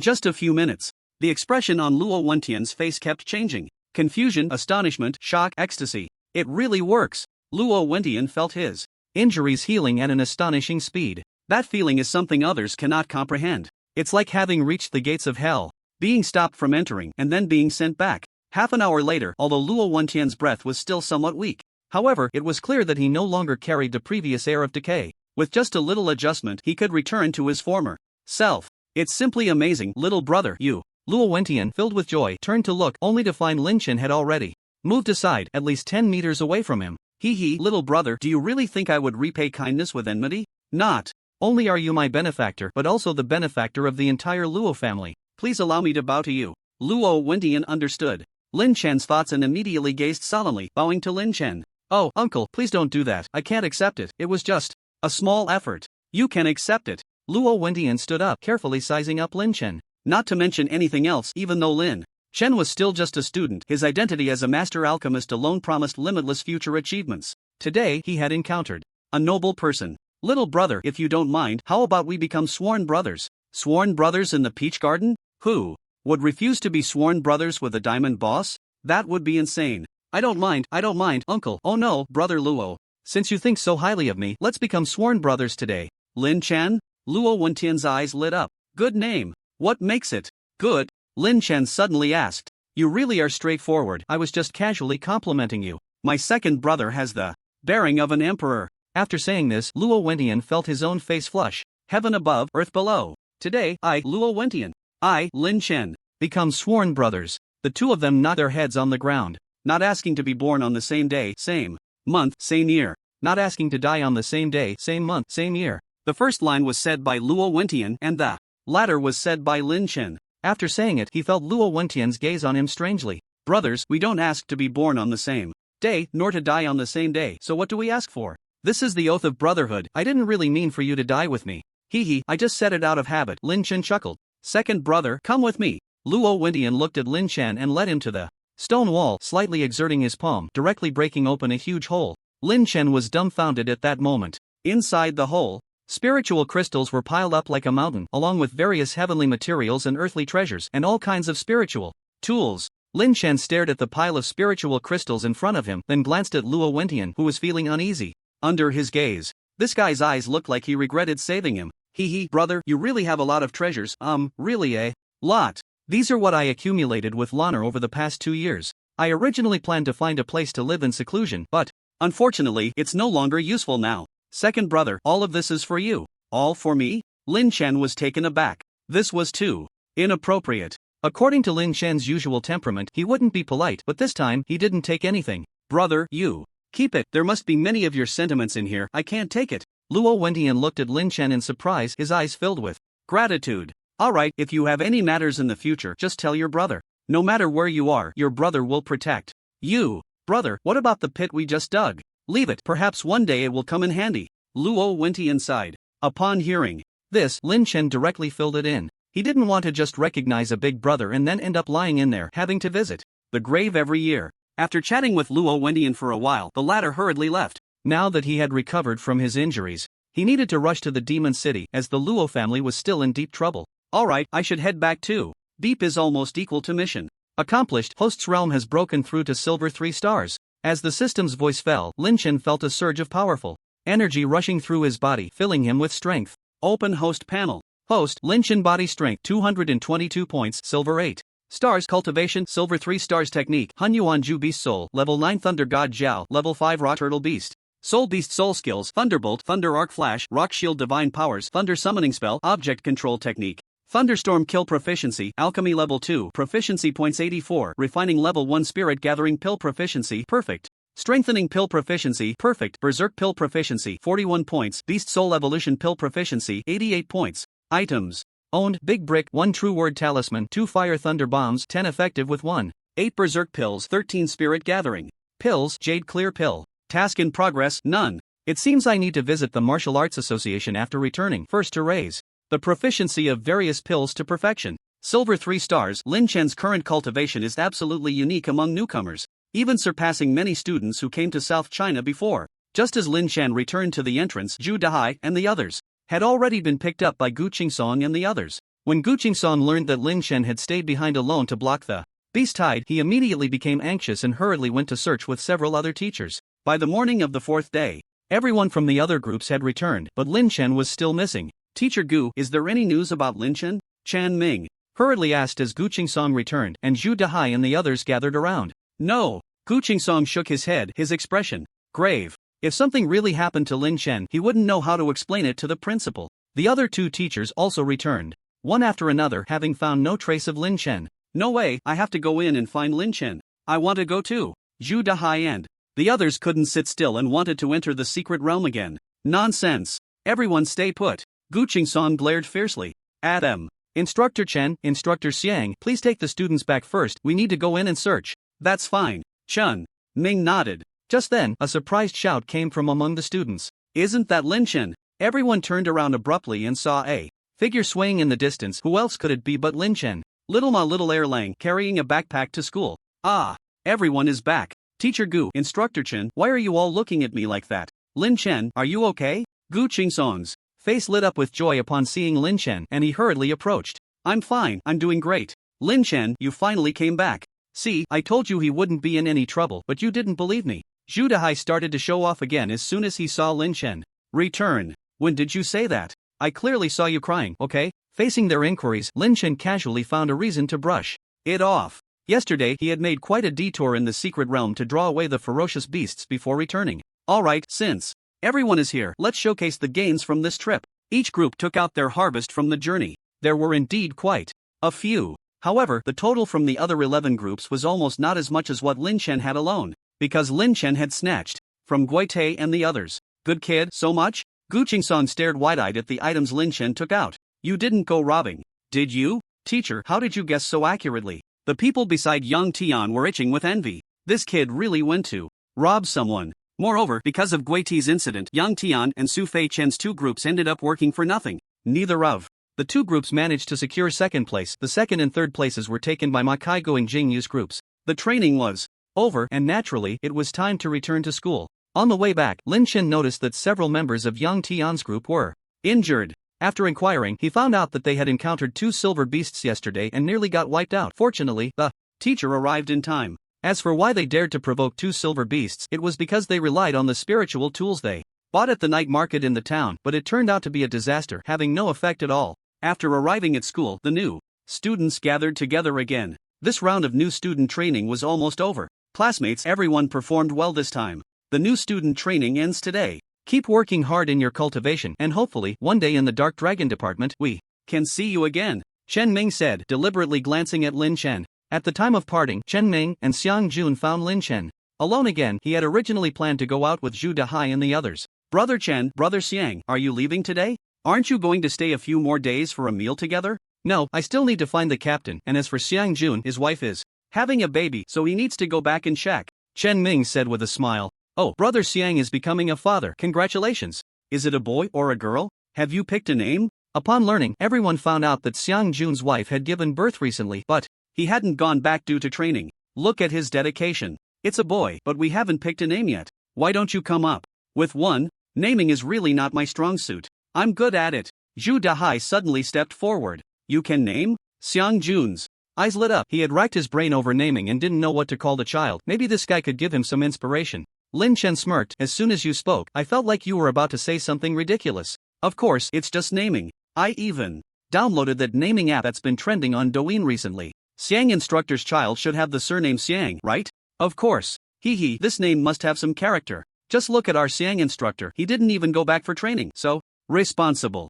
just a few minutes, the expression on Luo Wendian's face kept changing. Confusion, astonishment, shock, ecstasy. It really works. Luo Wendian felt his injuries healing at an astonishing speed. That feeling is something others cannot comprehend. It's like having reached the gates of hell, being stopped from entering, and then being sent back. Half an hour later, although Luo Wendian's breath was still somewhat weak, However, it was clear that he no longer carried the previous air of decay. With just a little adjustment, he could return to his former self. It's simply amazing, little brother, you. Luo Wentian, filled with joy, turned to look, only to find Lin Chen had already moved aside, at least 10 meters away from him. Hee, little brother, do you really think I would repay kindness with enmity? Not only are you my benefactor, but also the benefactor of the entire Luo family. Please allow me to bow to you. Luo Wentian understood Lin Chen's thoughts and immediately gazed solemnly, bowing to Lin Chen. Oh, uncle, please don't do that. I can't accept it. It was just a small effort. You can accept it. Luo Wentian stood up, carefully sizing up Lin Chen. Not to mention anything else, even though Lin Chen was still just a student, his identity as a master alchemist alone promised limitless future achievements. Today, he had encountered a noble person. Little brother, if you don't mind, how about we become sworn brothers? Sworn brothers in the Peach Garden? Who would refuse to be sworn brothers with a diamond boss? That would be insane. I don't mind, uncle. Oh no, brother Luo. Since you think so highly of me, let's become sworn brothers today. Lin Chen? Luo Wentian's eyes lit up. Good name. What makes it good? Lin Chen suddenly asked. You really are straightforward. I was just casually complimenting you. My second brother has the bearing of an emperor. After saying this, Luo Wentian felt his own face flush. Heaven above, earth below. Today, I, Luo Wentian, I, Lin Chen, become sworn brothers. The two of them nod their heads on the ground. Not asking to be born on the same day, same month, same year. Not asking to die on the same day, same month, same year. The first line was said by Luo Wentian and the latter was said by Lin Chen. After saying it, he felt Luo Wentian's gaze on him strangely. Brothers, we don't ask to be born on the same day, nor to die on the same day, so what do we ask for? This is the oath of brotherhood. I didn't really mean for you to die with me. Hee, I just said it out of habit. Lin Chen chuckled. Second brother, come with me. Luo Wentian looked at Lin Chen and led him to the stone wall, slightly exerting his palm, directly breaking open a huge hole. Lin Chen was dumbfounded at that moment. Inside the hole, spiritual crystals were piled up like a mountain, along with various heavenly materials and earthly treasures, and all kinds of spiritual tools. Lin Chen stared at the pile of spiritual crystals in front of him, then glanced at Luo Wentian, who was feeling uneasy under his gaze. This guy's eyes looked like he regretted saving him. Hee, brother, you really have a lot of treasures. Really a lot. These are what I accumulated with Lanner over the past 2 years. I originally planned to find a place to live in seclusion, but unfortunately, it's no longer useful now. Second brother, all of this is for you. All for me? Lin Chen was taken aback. This was too inappropriate. According to Lin Chen's usual temperament, he wouldn't be polite, but this time, he didn't take anything. Brother, you keep it. There must be many of your sentiments in here. I can't take it. Luo Wentian looked at Lin Chen in surprise, his eyes filled with gratitude. Alright, if you have any matters in the future, just tell your brother. No matter where you are, your brother will protect you. Brother, what about the pit we just dug? Leave it, perhaps one day it will come in handy. Luo Wentian sighed. Upon hearing this, Lin Chen directly filled it in. He didn't want to just recognize a big brother and then end up lying in there, having to visit the grave every year. After chatting with Luo Wentian for a while, the latter hurriedly left. Now that he had recovered from his injuries, he needed to rush to the Demon City, as the Luo family was still in deep trouble. Alright, I should head back too. Beep is almost equal to mission accomplished. Host's realm has broken through to silver 3 stars. As the system's voice fell, Lin Chen felt a surge of powerful energy rushing through his body, filling him with strength. Open host panel. Host, Lin Chen body strength 222 points, silver 8 stars. Cultivation, silver 3 stars. Technique, Hunyuan Ju Beast Soul, level 9. Thunder God Jiao, level 5. Raw Turtle Beast. Soul Beast Soul Skills, Thunderbolt, Thunder Arc Flash, Rock Shield. Divine Powers, Thunder Summoning Spell, Object Control Technique. Thunderstorm Kill. Proficiency, Alchemy level 2, proficiency points 84. Refining level 1. Spirit Gathering Pill. Proficiency, perfect. Strengthening Pill. Proficiency, perfect. Berserk Pill. Proficiency, 41 points. Beast Soul Evolution Pill. Proficiency, 88 points. Items owned: Big Brick, 1 True Word Talisman, 2 Fire Thunder Bombs, 10 effective with 1, 8 Berserk Pills, 13 Spirit Gathering Pills, Jade Clear Pill. Task in progress, none. It seems I need to visit the Martial Arts Association after returning, first to raise the proficiency of various pills to perfection. Silver 3 stars. Lin Chen's current cultivation is absolutely unique among newcomers, even surpassing many students who came to South China before. Just as Lin Chen returned to the entrance, Zhu Dahai and the others had already been picked up by Gu Qingsong and the others. When Gu Qingsong learned that Lin Chen had stayed behind alone to block the beast tide, he immediately became anxious and hurriedly went to search with several other teachers. By the morning of the 4th day, everyone from the other groups had returned, but Lin Chen was still missing. Teacher Gu, is there any news about Lin Chen? Chan Ming hurriedly asked as Gu Qingsong returned, and Zhu Dahai and the others gathered around. No. Gu Qingsong shook his head, his expression grave. If something really happened to Lin Chen, he wouldn't know how to explain it to the principal. The other two teachers also returned, one after another, having found no trace of Lin Chen. No way, I have to go in and find Lin Chen. I want to go too. Zhu Dahai and the others couldn't sit still and wanted to enter the secret realm again. Nonsense. Everyone stay put. Gu Qingsong glared fiercely at them. Instructor Chen, Instructor Xiang, please take the students back first, we need to go in and search. That's fine. Chen Ming nodded. Just then, a surprised shout came from among the students. Isn't that Lin Chen? Everyone turned around abruptly and saw a figure swaying in the distance. Who else could it be but Lin Chen? Little Ma Little Erlang carrying a backpack to school. Ah! Everyone is back. Teacher Gu, Instructor Chen, why are you all looking at me like that? Lin Chen, are you okay? Gu Qingsong's face lit up with joy upon seeing Lin Chen, and he hurriedly approached. I'm fine, I'm doing great. Lin Chen, you finally came back. See, I told you he wouldn't be in any trouble, but you didn't believe me. Zhu Dahai started to show off again as soon as he saw Lin Chen return. When did you say that? I clearly saw you crying, okay? Facing their inquiries, Lin Chen casually found a reason to brush it off. Yesterday he had made quite a detour in the secret realm to draw away the ferocious beasts before returning. Alright, since everyone is here, let's showcase the gains from this trip. Each group took out their harvest from the journey. There were indeed quite a few. However, the total from the other 11 groups was almost not as much as what Lin Chen had alone, because Lin Chen had snatched from Gui Tei and the others. Good kid, so much? Gu Qingsong stared wide-eyed at the items Lin Chen took out. You didn't go robbing, did you? Teacher, how did you guess so accurately? The people beside Yang Tian were itching with envy. This kid really went to rob someone. Moreover, because of Gui Tei's incident, Yang Tian and Su Fei Chen's two groups ended up working for nothing. Neither of the two groups managed to secure second place. The second and third places were taken by Makai Go and Jingyu's groups. The training was over, and naturally, it was time to return to school. On the way back, Lin Chen noticed that several members of Yang Tian's group were injured. After inquiring, he found out that they had encountered two silver beasts yesterday and nearly got wiped out. Fortunately, the teacher arrived in time. As for why they dared to provoke two silver beasts, it was because they relied on the spiritual tools they bought at the night market in the town, but it turned out to be a disaster, having no effect at all. After arriving at school, the new students gathered together again. This round of new student training was almost over. Classmates, everyone performed well this time. The new student training ends today. Keep working hard in your cultivation, and hopefully, one day in the Dark Dragon department, we can see you again, Chen Ming said, deliberately glancing at Lin Chen. At the time of parting, Chen Ming and Xiang Jun found Lin Chen alone again. He had originally planned to go out with Zhu Dahai and the others. Brother Chen, Brother Xiang, are you leaving today? Aren't you going to stay a few more days for a meal together? No, I still need to find the captain, and as for Xiang Jun, his wife is having a baby, so he needs to go back and check, Chen Ming said with a smile. Oh, Brother Xiang is becoming a father, congratulations. Is it a boy or a girl? Have you picked a name? Upon learning, everyone found out that Xiang Jun's wife had given birth recently, but he hadn't gone back due to training. Look at his dedication. It's a boy, but we haven't picked a name yet. Why don't you come up with one? Naming is really not my strong suit. I'm good at it. Zhu Dahai suddenly stepped forward. You can name? Xiang Jun's eyes lit up. He had racked his brain over naming and didn't know what to call the child. Maybe this guy could give him some inspiration. Lin Chen smirked. As soon as you spoke, I felt like you were about to say something ridiculous. Of course, it's just naming. I even downloaded that naming app that's been trending on Douyin recently. Xiang Instructor's child should have the surname Xiang, right? Of course. Hee, this name must have some character. Just look at our Xiang Instructor, he didn't even go back for training, so responsible.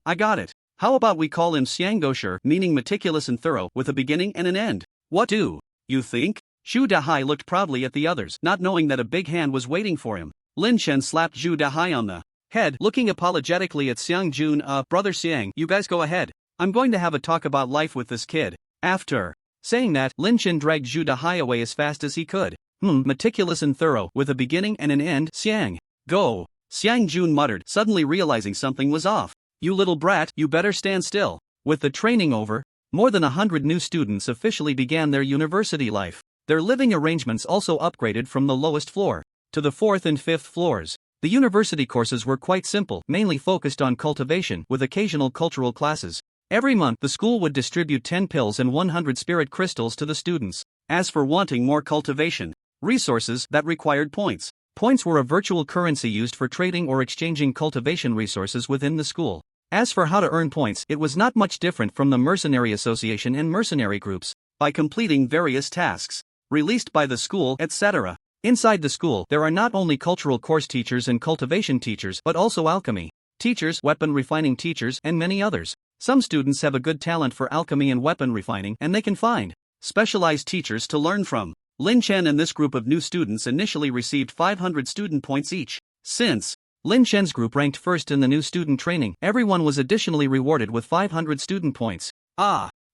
I got it. How about we call him Xiang Gosher, meaning meticulous and thorough, with a beginning and an end? What do you think? Zhu Dahai looked proudly at the others, not knowing that a big hand was waiting for him. Lin Chen slapped Zhu Dahai on the head, looking apologetically at Xiang Jun. Brother Xiang, you guys go ahead. I'm going to have a talk about life with this kid. After saying that, Lin Chen dragged Zhu Dahai away as fast as he could. Meticulous and thorough, with a beginning and an end, Xiang. Go. Xiang Jun muttered, suddenly realizing something was off. You little brat, you better stand still. With the training over, more than 100 new students officially began their university life. Their living arrangements also upgraded from the lowest floor to the 4th and 5th floors. The university courses were quite simple, mainly focused on cultivation, with occasional cultural classes. Every month the school would distribute 10 pills and 100 spirit crystals to the students. As for wanting more cultivation resources, that required points. Points were a virtual currency used for trading or exchanging cultivation resources within the school. As for how to earn points, it was not much different from the Mercenary Association and mercenary groups. By completing various tasks released by the school, etc. Inside the school, there are not only cultural course teachers and cultivation teachers but also alchemy teachers, weapon refining teachers, and many others. Some students have a good talent for alchemy and weapon refining, and they can find specialized teachers to learn from. Lynch and this group of new students initially received 500 student points each. Since Lynch's group ranked first in the new student training, everyone was additionally rewarded with 500 student points.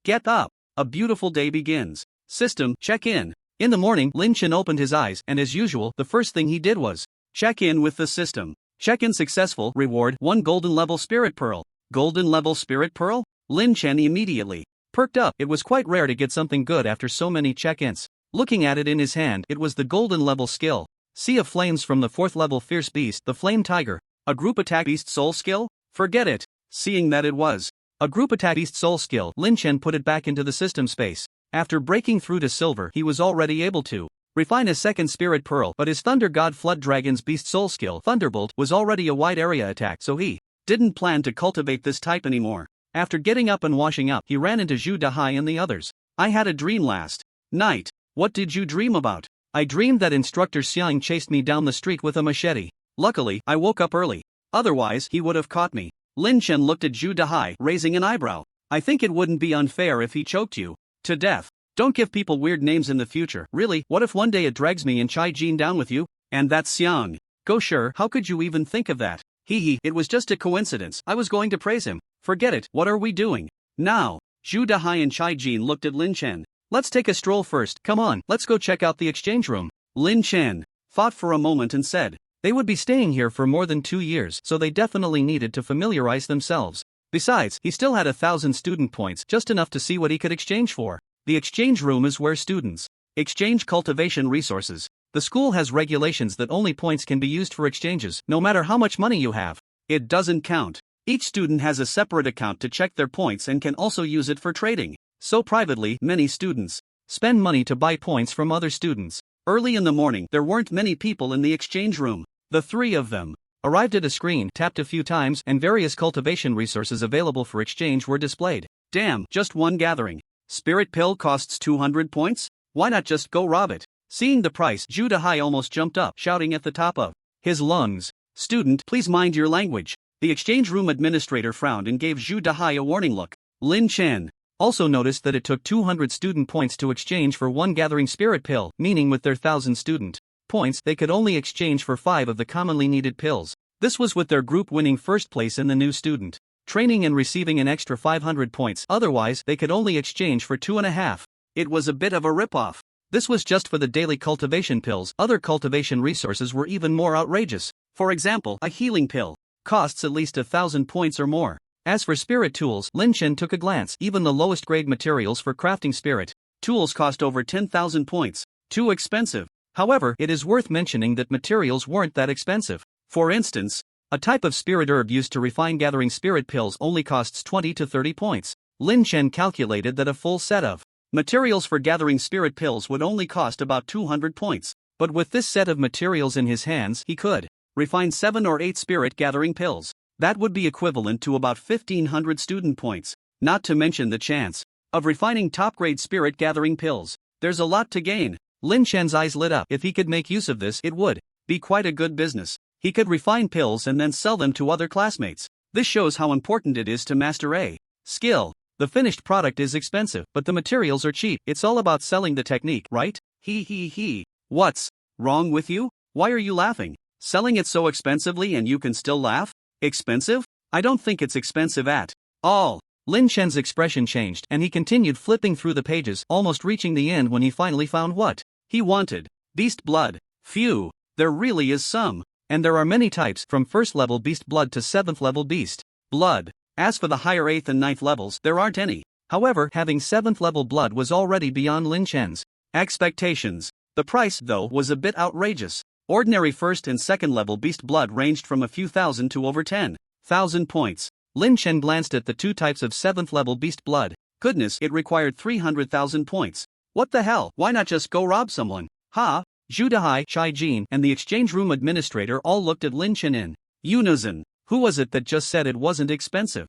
Get up! A beautiful day begins. System, check in. In the morning, Lynch opened his eyes, and as usual, the first thing he did was check in with the system. Check-in successful, reward 1 golden level spirit pearl. Golden level spirit pearl? Lynch immediately perked up. It was quite rare to get something good after so many check-ins. Looking at it in his hand, it was the golden level skill. Sea of Flames from the 4th level Fierce Beast, the Flame Tiger. A group attack beast soul skill? Forget it. Seeing that it was a group attack beast soul skill, Lynch put it back into the system space. After breaking through to silver, he was already able to refine a second spirit pearl, but his Thunder God Flood Dragon's beast soul skill, Thunderbolt, was already a wide area attack, so he didn't plan to cultivate this type anymore. After getting up and washing up, he ran into Zhu Dahai and the others. I had a dream last night. What did you dream about? I dreamed that Instructor Xiang chased me down the street with a machete. Luckily, I woke up early. Otherwise, he would have caught me. Lin Chen looked at Zhu Dahai, raising an eyebrow. I think it wouldn't be unfair if he choked you to death. Don't give people weird names in the future. Really, what if one day it drags me and Chai Jin down with you? And that's Xiang. Go sure, how could you even think of that? Hee, it was just a coincidence. I was going to praise him. Forget it, what are we doing now? Zhu Dahai and Chai Jin looked at Lin Chen. Let's take a stroll first, come on, let's go check out the exchange room. Lin Chen thought for a moment and said, they would be staying here for more than 2 years, so they definitely needed to familiarize themselves. Besides, he still had 1,000 student points, just enough to see what he could exchange for. The exchange room is where students exchange cultivation resources. The school has regulations that only points can be used for exchanges, no matter how much money you have. It doesn't count. Each student has a separate account to check their points and can also use it for trading. So privately, many students spend money to buy points from other students. Early in the morning, there weren't many people in the exchange room. The three of them arrived at a screen, tapped a few times, and various cultivation resources available for exchange were displayed. Damn, just one gathering. Spirit pill costs 200 points? Why not just go rob it? Seeing the price, Zhu Dahai almost jumped up, shouting at the top of his lungs. Student, please mind your language. The exchange room administrator frowned and gave Zhu Dahai a warning look. Lin Chen also noticed that it took 200 student points to exchange for one gathering spirit pill, meaning with their 1,000 student points, they could only exchange for 5 of the commonly needed pills. This was with their group winning first place in the new student training and receiving an extra 500 points, otherwise they could only exchange for 2.5. It was a bit of a ripoff. This was just for the daily cultivation pills. Other cultivation resources were even more outrageous. For example, a healing pill costs at least 1,000 points or more. As for spirit tools, Lin Chen took a glance. Even the lowest grade materials for crafting spirit tools cost over 10,000 points. Too expensive. However, it is worth mentioning that materials weren't that expensive. For instance, a type of spirit herb used to refine gathering spirit pills only costs 20 to 30 points. Lin Chen calculated that a full set of materials for gathering spirit pills would only cost about 200 points. But with this set of materials in his hands, he could refine 7 or 8 spirit gathering pills. That would be equivalent to about 1,500 student points. Not to mention the chance of refining top-grade spirit gathering pills. There's a lot to gain. Lin Chen's eyes lit up. If he could make use of this, it would be quite a good business. He could refine pills and then sell them to other classmates. This shows how important it is to master a skill. The finished product is expensive, but the materials are cheap. It's all about selling the technique, right? He. What's wrong with you? Why are you laughing? Selling it so expensively and you can still laugh? Expensive? I don't think it's expensive at all. Lin Chen's expression changed and he continued flipping through the pages, almost reaching the end when he finally found what he wanted. Beast blood. Phew, there really is some. And there are many types, from 1st level beast blood to 7th level beast blood. As for the higher 8th and 9th levels, there aren't any. However, having 7th level blood was already beyond Lin Chen's expectations. The price, though, was a bit outrageous. Ordinary 1st and 2nd level beast blood ranged from a few thousand to over 10,000 points. Lin Chen glanced at the 2 types of 7th level beast blood. Goodness, it required 300,000 points. What the hell, why not just go rob someone? Ha! Zhu Dahai, Chai Jin, and the exchange room administrator all looked at Lin Chen in unison. Who was it that just said it wasn't expensive?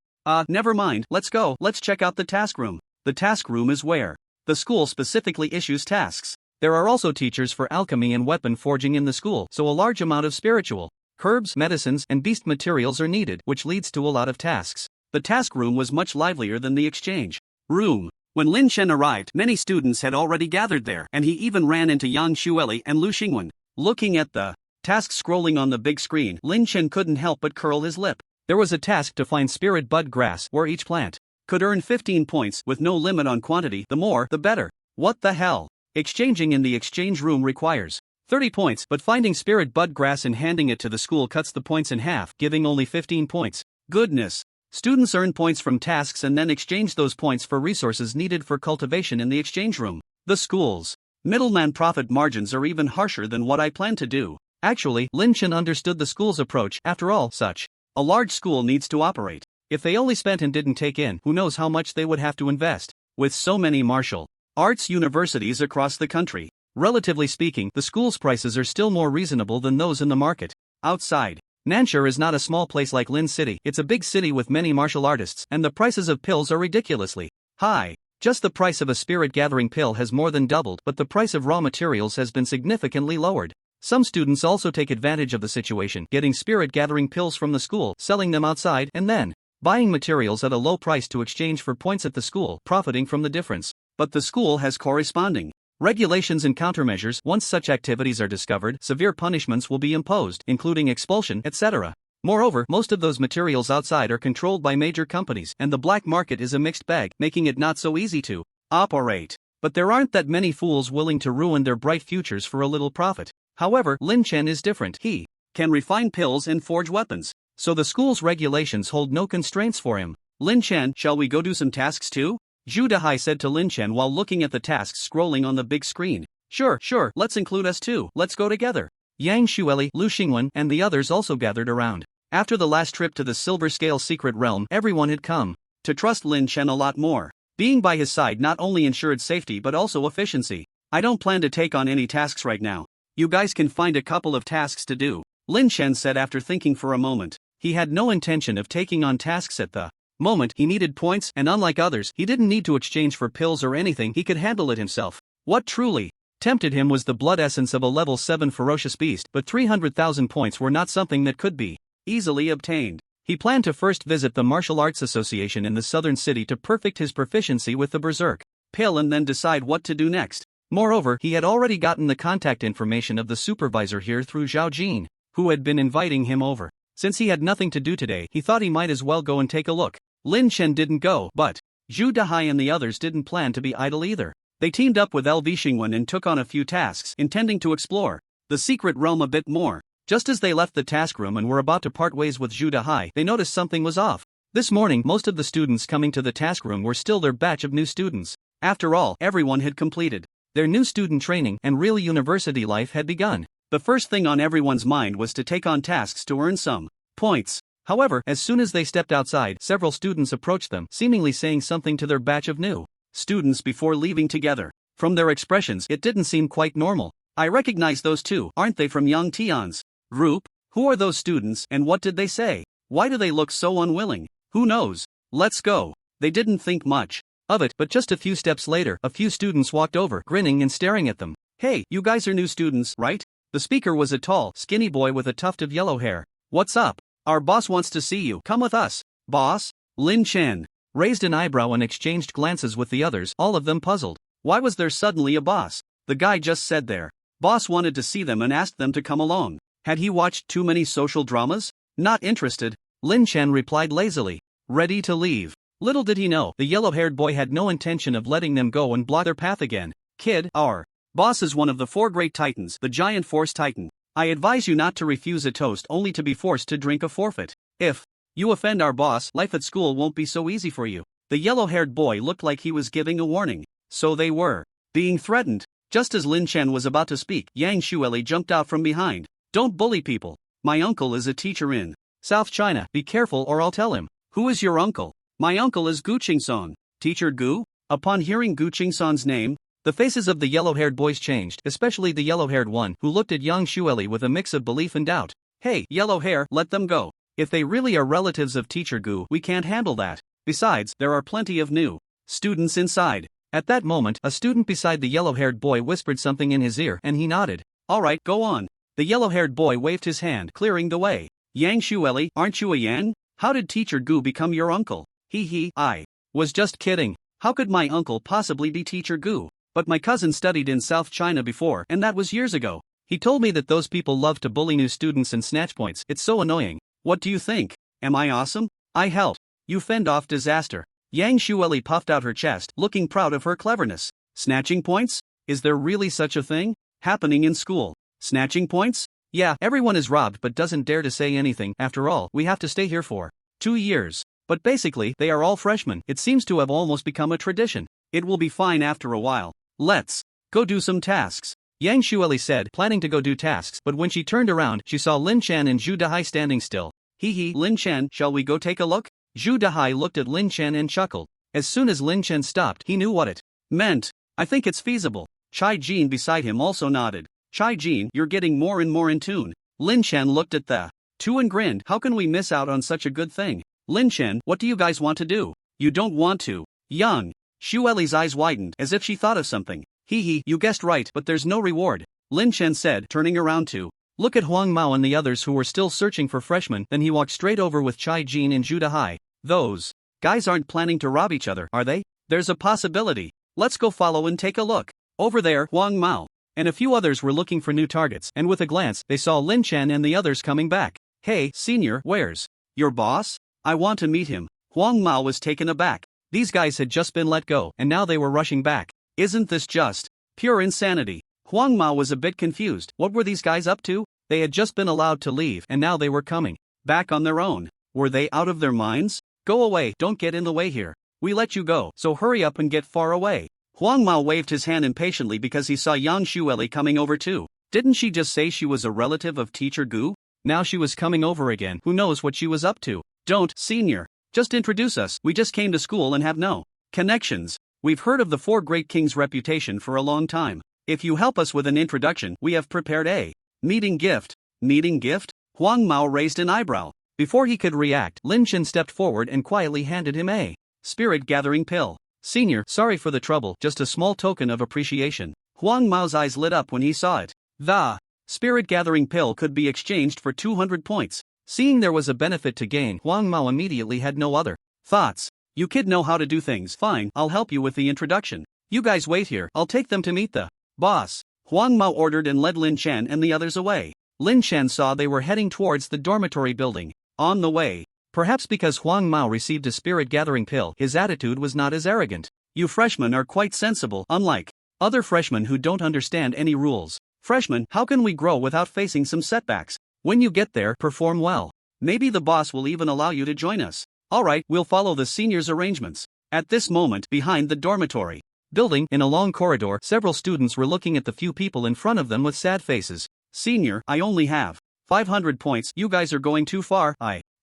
Never mind, let's go, let's check out the task room. The task room is where the school specifically issues tasks. There are also teachers for alchemy and weapon forging in the school, so a large amount of spiritual herbs, medicines, and beast materials are needed, which leads to a lot of tasks. The task room was much livelier than the exchange room. When Lin Chen arrived, many students had already gathered there, and he even ran into Yang Xueli and Lu Xingwen. Looking at the task scrolling on the big screen, Lin Chen couldn't help but curl his lip. There was a task to find spirit bud grass, where each plant could earn 15 points with no limit on quantity, the more, the better. What the hell? Exchanging in the exchange room requires 30 points, but finding spirit bud grass and handing it to the school cuts the points in half, giving only 15 points. Goodness. Students earn points from tasks and then exchange those points for resources needed for cultivation in the exchange room. The school's middleman profit margins are even harsher than what I planned to do. Actually, Lin Chen understood the school's approach. After all, such a large school needs to operate. If they only spent and didn't take in, who knows how much they would have to invest. With so many martial arts universities across the country, relatively speaking, the school's prices are still more reasonable than those in the market outside. Nanshur is not a small place like Lin City, it's a big city with many martial artists, and the prices of pills are ridiculously high. Just the price of a spirit gathering pill has more than doubled, but the price of raw materials has been significantly lowered. Some students also take advantage of the situation, getting spirit gathering pills from the school, selling them outside, and then buying materials at a low price to exchange for points at the school, profiting from the difference. But the school has corresponding regulations and countermeasures. Once such activities are discovered, severe punishments will be imposed, including expulsion, etc. Moreover, most of those materials outside are controlled by major companies, and the black market is a mixed bag, making it not so easy to operate. But there aren't that many fools willing to ruin their bright futures for a little profit. However, Lin Chen is different. He can refine pills and forge weapons, so the school's regulations hold no constraints for him. Lin Chen, shall we go do some tasks too? Zhu Dehai said to Lin Chen while looking at the tasks scrolling on the big screen. Sure, let's include us too, let's go together. Yang Xueli, Lu Xingwen, and the others also gathered around. After the last trip to the Silver Scale Secret Realm, everyone had come to trust Lin Chen a lot more. Being by his side not only ensured safety but also efficiency. I don't plan to take on any tasks right now. You guys can find a couple of tasks to do, Lin Chen said after thinking for a moment. He had no intention of taking on tasks at the moment. He needed points, and unlike others, he didn't need to exchange for pills or anything, he could handle it himself. What truly tempted him was the blood essence of a level 7 ferocious beast, but 300,000 points were not something that could be easily obtained. He planned to first visit the Martial Arts Association in the southern city to perfect his proficiency with the Berserk pill and then decide what to do next. Moreover, he had already gotten the contact information of the supervisor here through Zhao Jin, who had been inviting him over. Since he had nothing to do today, he thought he might as well go and take a look. Lin Chen didn't go, but Zhu Dehai and the others didn't plan to be idle either. They teamed up with LV Xingwen and took on a few tasks, intending to explore the secret realm a bit more. Just as they left the task room and were about to part ways with Zhu Dehai, they noticed something was off. This morning, most of the students coming to the task room were still their batch of new students. After all, everyone had completed their new student training, and real university life had begun. The first thing on everyone's mind was to take on tasks to earn some points. However, as soon as they stepped outside, several students approached them, seemingly saying something to their batch of new students before leaving together. From their expressions, it didn't seem quite normal. I recognize those two, aren't they from Yang Tian's group? Who are those students, and what did they say? Why do they look so unwilling? Who knows? Let's go. They didn't think much of it, but just a few steps later, a few students walked over, grinning and staring at them. Hey, you guys are new students, right? The speaker was a tall, skinny boy with a tuft of yellow hair. What's up? Our boss wants to see you. Come with us. Boss? Lin Chen raised an eyebrow and exchanged glances with the others, all of them puzzled. Why was there suddenly a boss? The guy just said their boss wanted to see them and asked them to come along. Had he watched too many social dramas? Not interested, Lin Chen replied lazily. Ready to leave. Little did he know, the yellow-haired boy had no intention of letting them go and block their path again. Kid, our boss is one of the 4 great titans, the giant force titan. I advise you not to refuse a toast only to be forced to drink a forfeit. If you offend our boss, life at school won't be so easy for you. The yellow-haired boy looked like he was giving a warning. So they were being threatened. Just as Lin Chen was about to speak, Yang Xueli jumped out from behind. Don't bully people. My uncle is a teacher in South China. Be careful or I'll tell him. Who is your uncle? My uncle is Gu Qingson. Teacher Gu? Upon hearing Gu Qingson's name, the faces of the yellow-haired boys changed, especially the yellow-haired one, who looked at Yang Xueli with a mix of belief and doubt. Hey, yellow hair, let them go. If they really are relatives of Teacher Gu, we can't handle that. Besides, there are plenty of new students inside. At that moment, a student beside the yellow-haired boy whispered something in his ear and he nodded. Alright, go on. The yellow-haired boy waved his hand, clearing the way. Yang Shueli, aren't you a Yang? How did Teacher Gu become your uncle? I was just kidding. How could my uncle possibly be Teacher Gu? But my cousin studied in South China before, and that was years ago. He told me that those people love to bully new students and snatch points. It's so annoying. What do you think? Am I awesome? I helped you fend off disaster. Yang Shueli puffed out her chest, looking proud of her cleverness. Snatching points? Is there really such a thing happening in school? Snatching points? Yeah, everyone is robbed but doesn't dare to say anything. After all, we have to stay here for 2 years. But basically, they are all freshmen. It seems to have almost become a tradition. It will be fine after a while. Let's go do some tasks. Yang Shueli said, planning to go do tasks, but when she turned around, she saw Lin Chan and Zhu Dahai standing still. Lin Chan, shall we go take a look? Zhu Dahai looked at Lin Chan and chuckled. As soon as Lin Chan stopped, he knew what it meant. I think it's feasible. Chai Jin beside him also nodded. Chai Jin, you're getting more and more in tune. Lin Chan looked at the two and grinned. How can we miss out on such a good thing? Lin Chan, what do you guys want to do? You don't want to. Young Shueli's eyes widened as if she thought of something. You guessed right, but there's no reward. Lin Chan said, turning around to look at Huang Mao and the others who were still searching for freshmen. Then he walked straight over with Chai Jin and Zhu Dahai. Those guys aren't planning to rob each other, are they? There's a possibility. Let's go follow and take a look. Over there, Huang Mao and a few others were looking for new targets, and with a glance, they saw Lin Chan and the others coming back. Hey, senior, where's your boss? I want to meet him. Huang Mao was taken aback. These guys had just been let go, and now they were rushing back. Isn't this just pure insanity? Huang Mao was a bit confused. What were these guys up to? They had just been allowed to leave, and now they were coming back on their own. Were they out of their minds? Go away, don't get in the way here. We let you go, so hurry up and get far away. Huang Mao waved his hand impatiently because he saw Yang Shueli coming over too. Didn't she just say she was a relative of Teacher Gu? Now she was coming over again. Who knows what she was up to? Don't, senior. Just introduce us. We just came to school and have no connections. We've heard of the four great kings' reputation for a long time. If you help us with an introduction, we have prepared a meeting gift. Meeting gift? Huang Mao raised an eyebrow. Before he could react, Lin Chan stepped forward and quietly handed him a spirit-gathering pill. Senior, sorry for the trouble, just a small token of appreciation. Huang Mao's eyes lit up when he saw it. The spirit-gathering pill could be exchanged for 200 points. Seeing there was a benefit to gain, Huang Mao immediately had no other thoughts. You kid know how to do things. Fine, I'll help you with the introduction. You guys wait here, I'll take them to meet the boss. Huang Mao ordered and led Lin Chan and the others away. Lin Chan saw they were heading towards the dormitory building. On the way, perhaps because Huang Mao received a spirit-gathering pill, his attitude was not as arrogant. You freshmen are quite sensible, unlike other freshmen who don't understand any rules. Freshmen, how can we grow without facing some setbacks? When you get there, perform well. Maybe the boss will even allow you to join us. Alright, we'll follow the seniors' arrangements. At this moment, behind the dormitory building, in a long corridor, several students were looking at the few people in front of them with sad faces. Senior, I only have 500 points. You guys are going too far.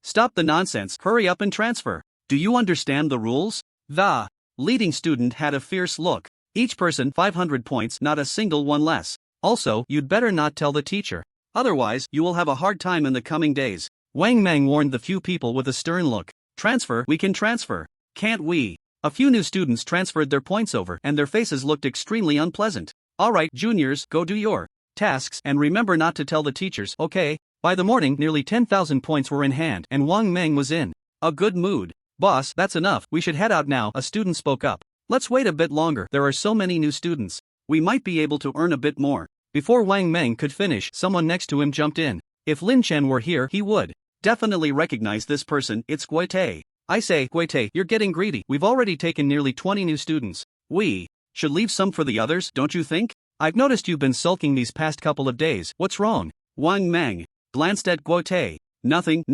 Stop the nonsense. Hurry up and transfer. Do you understand the rules? The leading student had a fierce look. Each person 500 points, not a single one less. Also, you'd better not tell the teacher. Otherwise, you will have a hard time in the coming days. Wang Mang warned the few people with a stern look. Transfer, we can transfer. Can't we? A few new students transferred their points over and their faces looked extremely unpleasant. Alright, juniors, go do your tasks and remember not to tell the teachers, okay? By the morning, nearly 10,000 points were in hand and Wang Mang was in a good mood. Boss, that's enough, we should head out now, a student spoke up. Let's wait a bit longer, there are so many new students. We might be able to earn a bit more. Before Wang Mang could finish, someone next to him jumped in. If Lin Chen were here, he would definitely recognize this person. It's Guite. I say, Guite, you're getting greedy. We've already taken nearly 20 new students. We should leave some for the others, don't you think? I've noticed you've been sulking these past couple of days. What's wrong? Wang Mang glanced at Guite. Nothing.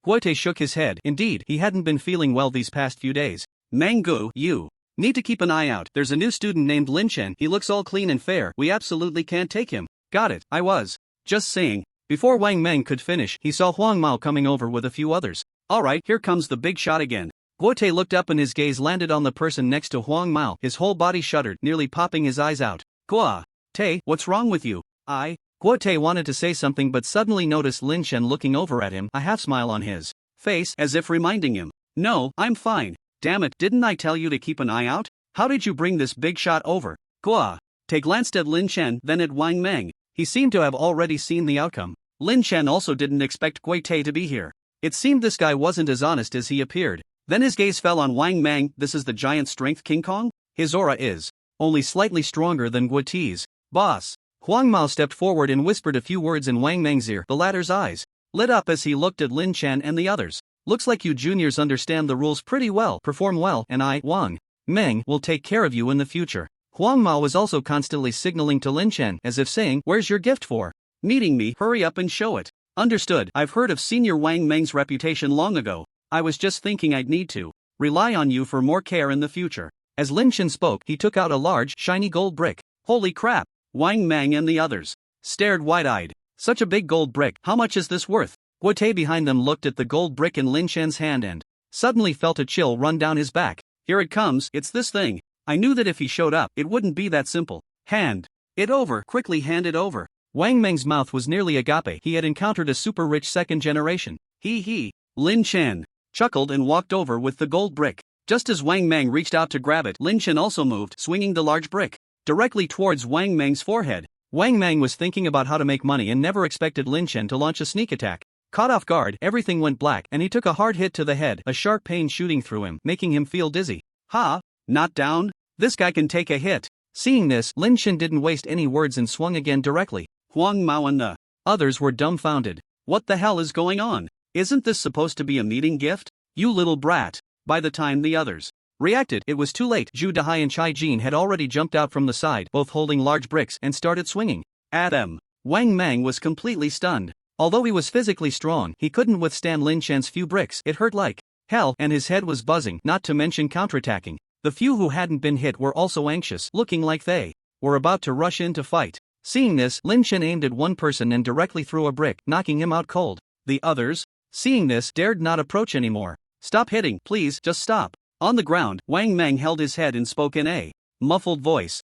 Guite shook his head. Indeed, he hadn't been feeling well these past few days. Mangu, you need to keep an eye out. There's a new student named Lin Chen. He looks all clean and fair. We absolutely can't take him. Got it, I was just saying. Before Wang Mang could finish, he saw Huang Mao coming over with a few others. Alright, here comes the big shot again. Guote looked up and his gaze landed on the person next to Huang Mao. His whole body shuddered, nearly popping his eyes out. Guote, what's wrong with you? Guote wanted to say something but suddenly noticed Lin Chen looking over at him, a half-smile on his face, as if reminding him. No, I'm fine. Damn it, didn't I tell you to keep an eye out? How did you bring this big shot over? Gua. They glanced at Lin Chen, then at Wang Meng. He seemed to have already seen the outcome. Lin Chen also didn't expect Gui Tei to be here. It seemed this guy wasn't as honest as he appeared. Then his gaze fell on Wang Meng. This is the giant strength King Kong? His aura is only slightly stronger than Gui Tei's. Boss. Huang Mao stepped forward and whispered a few words in Wang Meng's ear. The latter's eyes lit up as he looked at Lin Chen and the others. Looks like you juniors understand the rules pretty well, perform well, and I, Wang Meng, will take care of you in the future. Huang Mao was also constantly signaling to Lin Chen as if saying, where's your gift for meeting me? Hurry up and show it. Understood. I've heard of Senior Wang Meng's reputation long ago. I was just thinking I'd need to rely on you for more care in the future. As Lin Chen spoke, he took out a large, shiny gold brick. Holy crap! Wang Meng and the others stared wide-eyed. Such a big gold brick, how much is this worth? Gui Tei behind them looked at the gold brick in Lin Chen's hand and suddenly felt a chill run down his back. Here it comes, it's this thing. I knew that if he showed up, it wouldn't be that simple. Hand it over, quickly hand it over. Wang Meng's mouth was nearly agape. He had encountered a super rich second generation. He. Lin Chen chuckled and walked over with the gold brick. Just as Wang Meng reached out to grab it, Lin Chen also moved, swinging the large brick directly towards Wang Meng's forehead. Wang Meng was thinking about how to make money and never expected Lin Chen to launch a sneak attack. Caught off guard, everything went black and he took a hard hit to the head, a sharp pain shooting through him, making him feel dizzy. Ha! Not down? This guy can take a hit. Seeing this, Lin Chen didn't waste any words and swung again directly. Huang Mao and the others were dumbfounded. What the hell is going on? Isn't this supposed to be a meeting gift? You little brat. By the time the others reacted, it was too late. Zhu Dahai and Chai Jin had already jumped out from the side, both holding large bricks, and started swinging at them. Wang Meng was completely stunned. Although he was physically strong, he couldn't withstand Lin Chen's few bricks. It hurt like hell, and his head was buzzing, not to mention counterattacking. The few who hadn't been hit were also anxious, looking like they were about to rush in to fight. Seeing this, Lin Chen aimed at one person and directly threw a brick, knocking him out cold. The others, seeing this, dared not approach anymore. Stop hitting, please, just stop. On the ground, Wang Meng held his head and spoke in a muffled voice.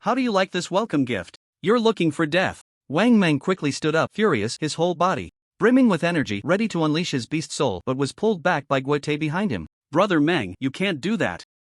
How do you like this welcome gift? You're looking for death. Wang Meng quickly stood up, furious, his whole body brimming with energy, ready to unleash his beast soul, but was pulled back by Gui Tei behind him. Brother Meng, you can't do that.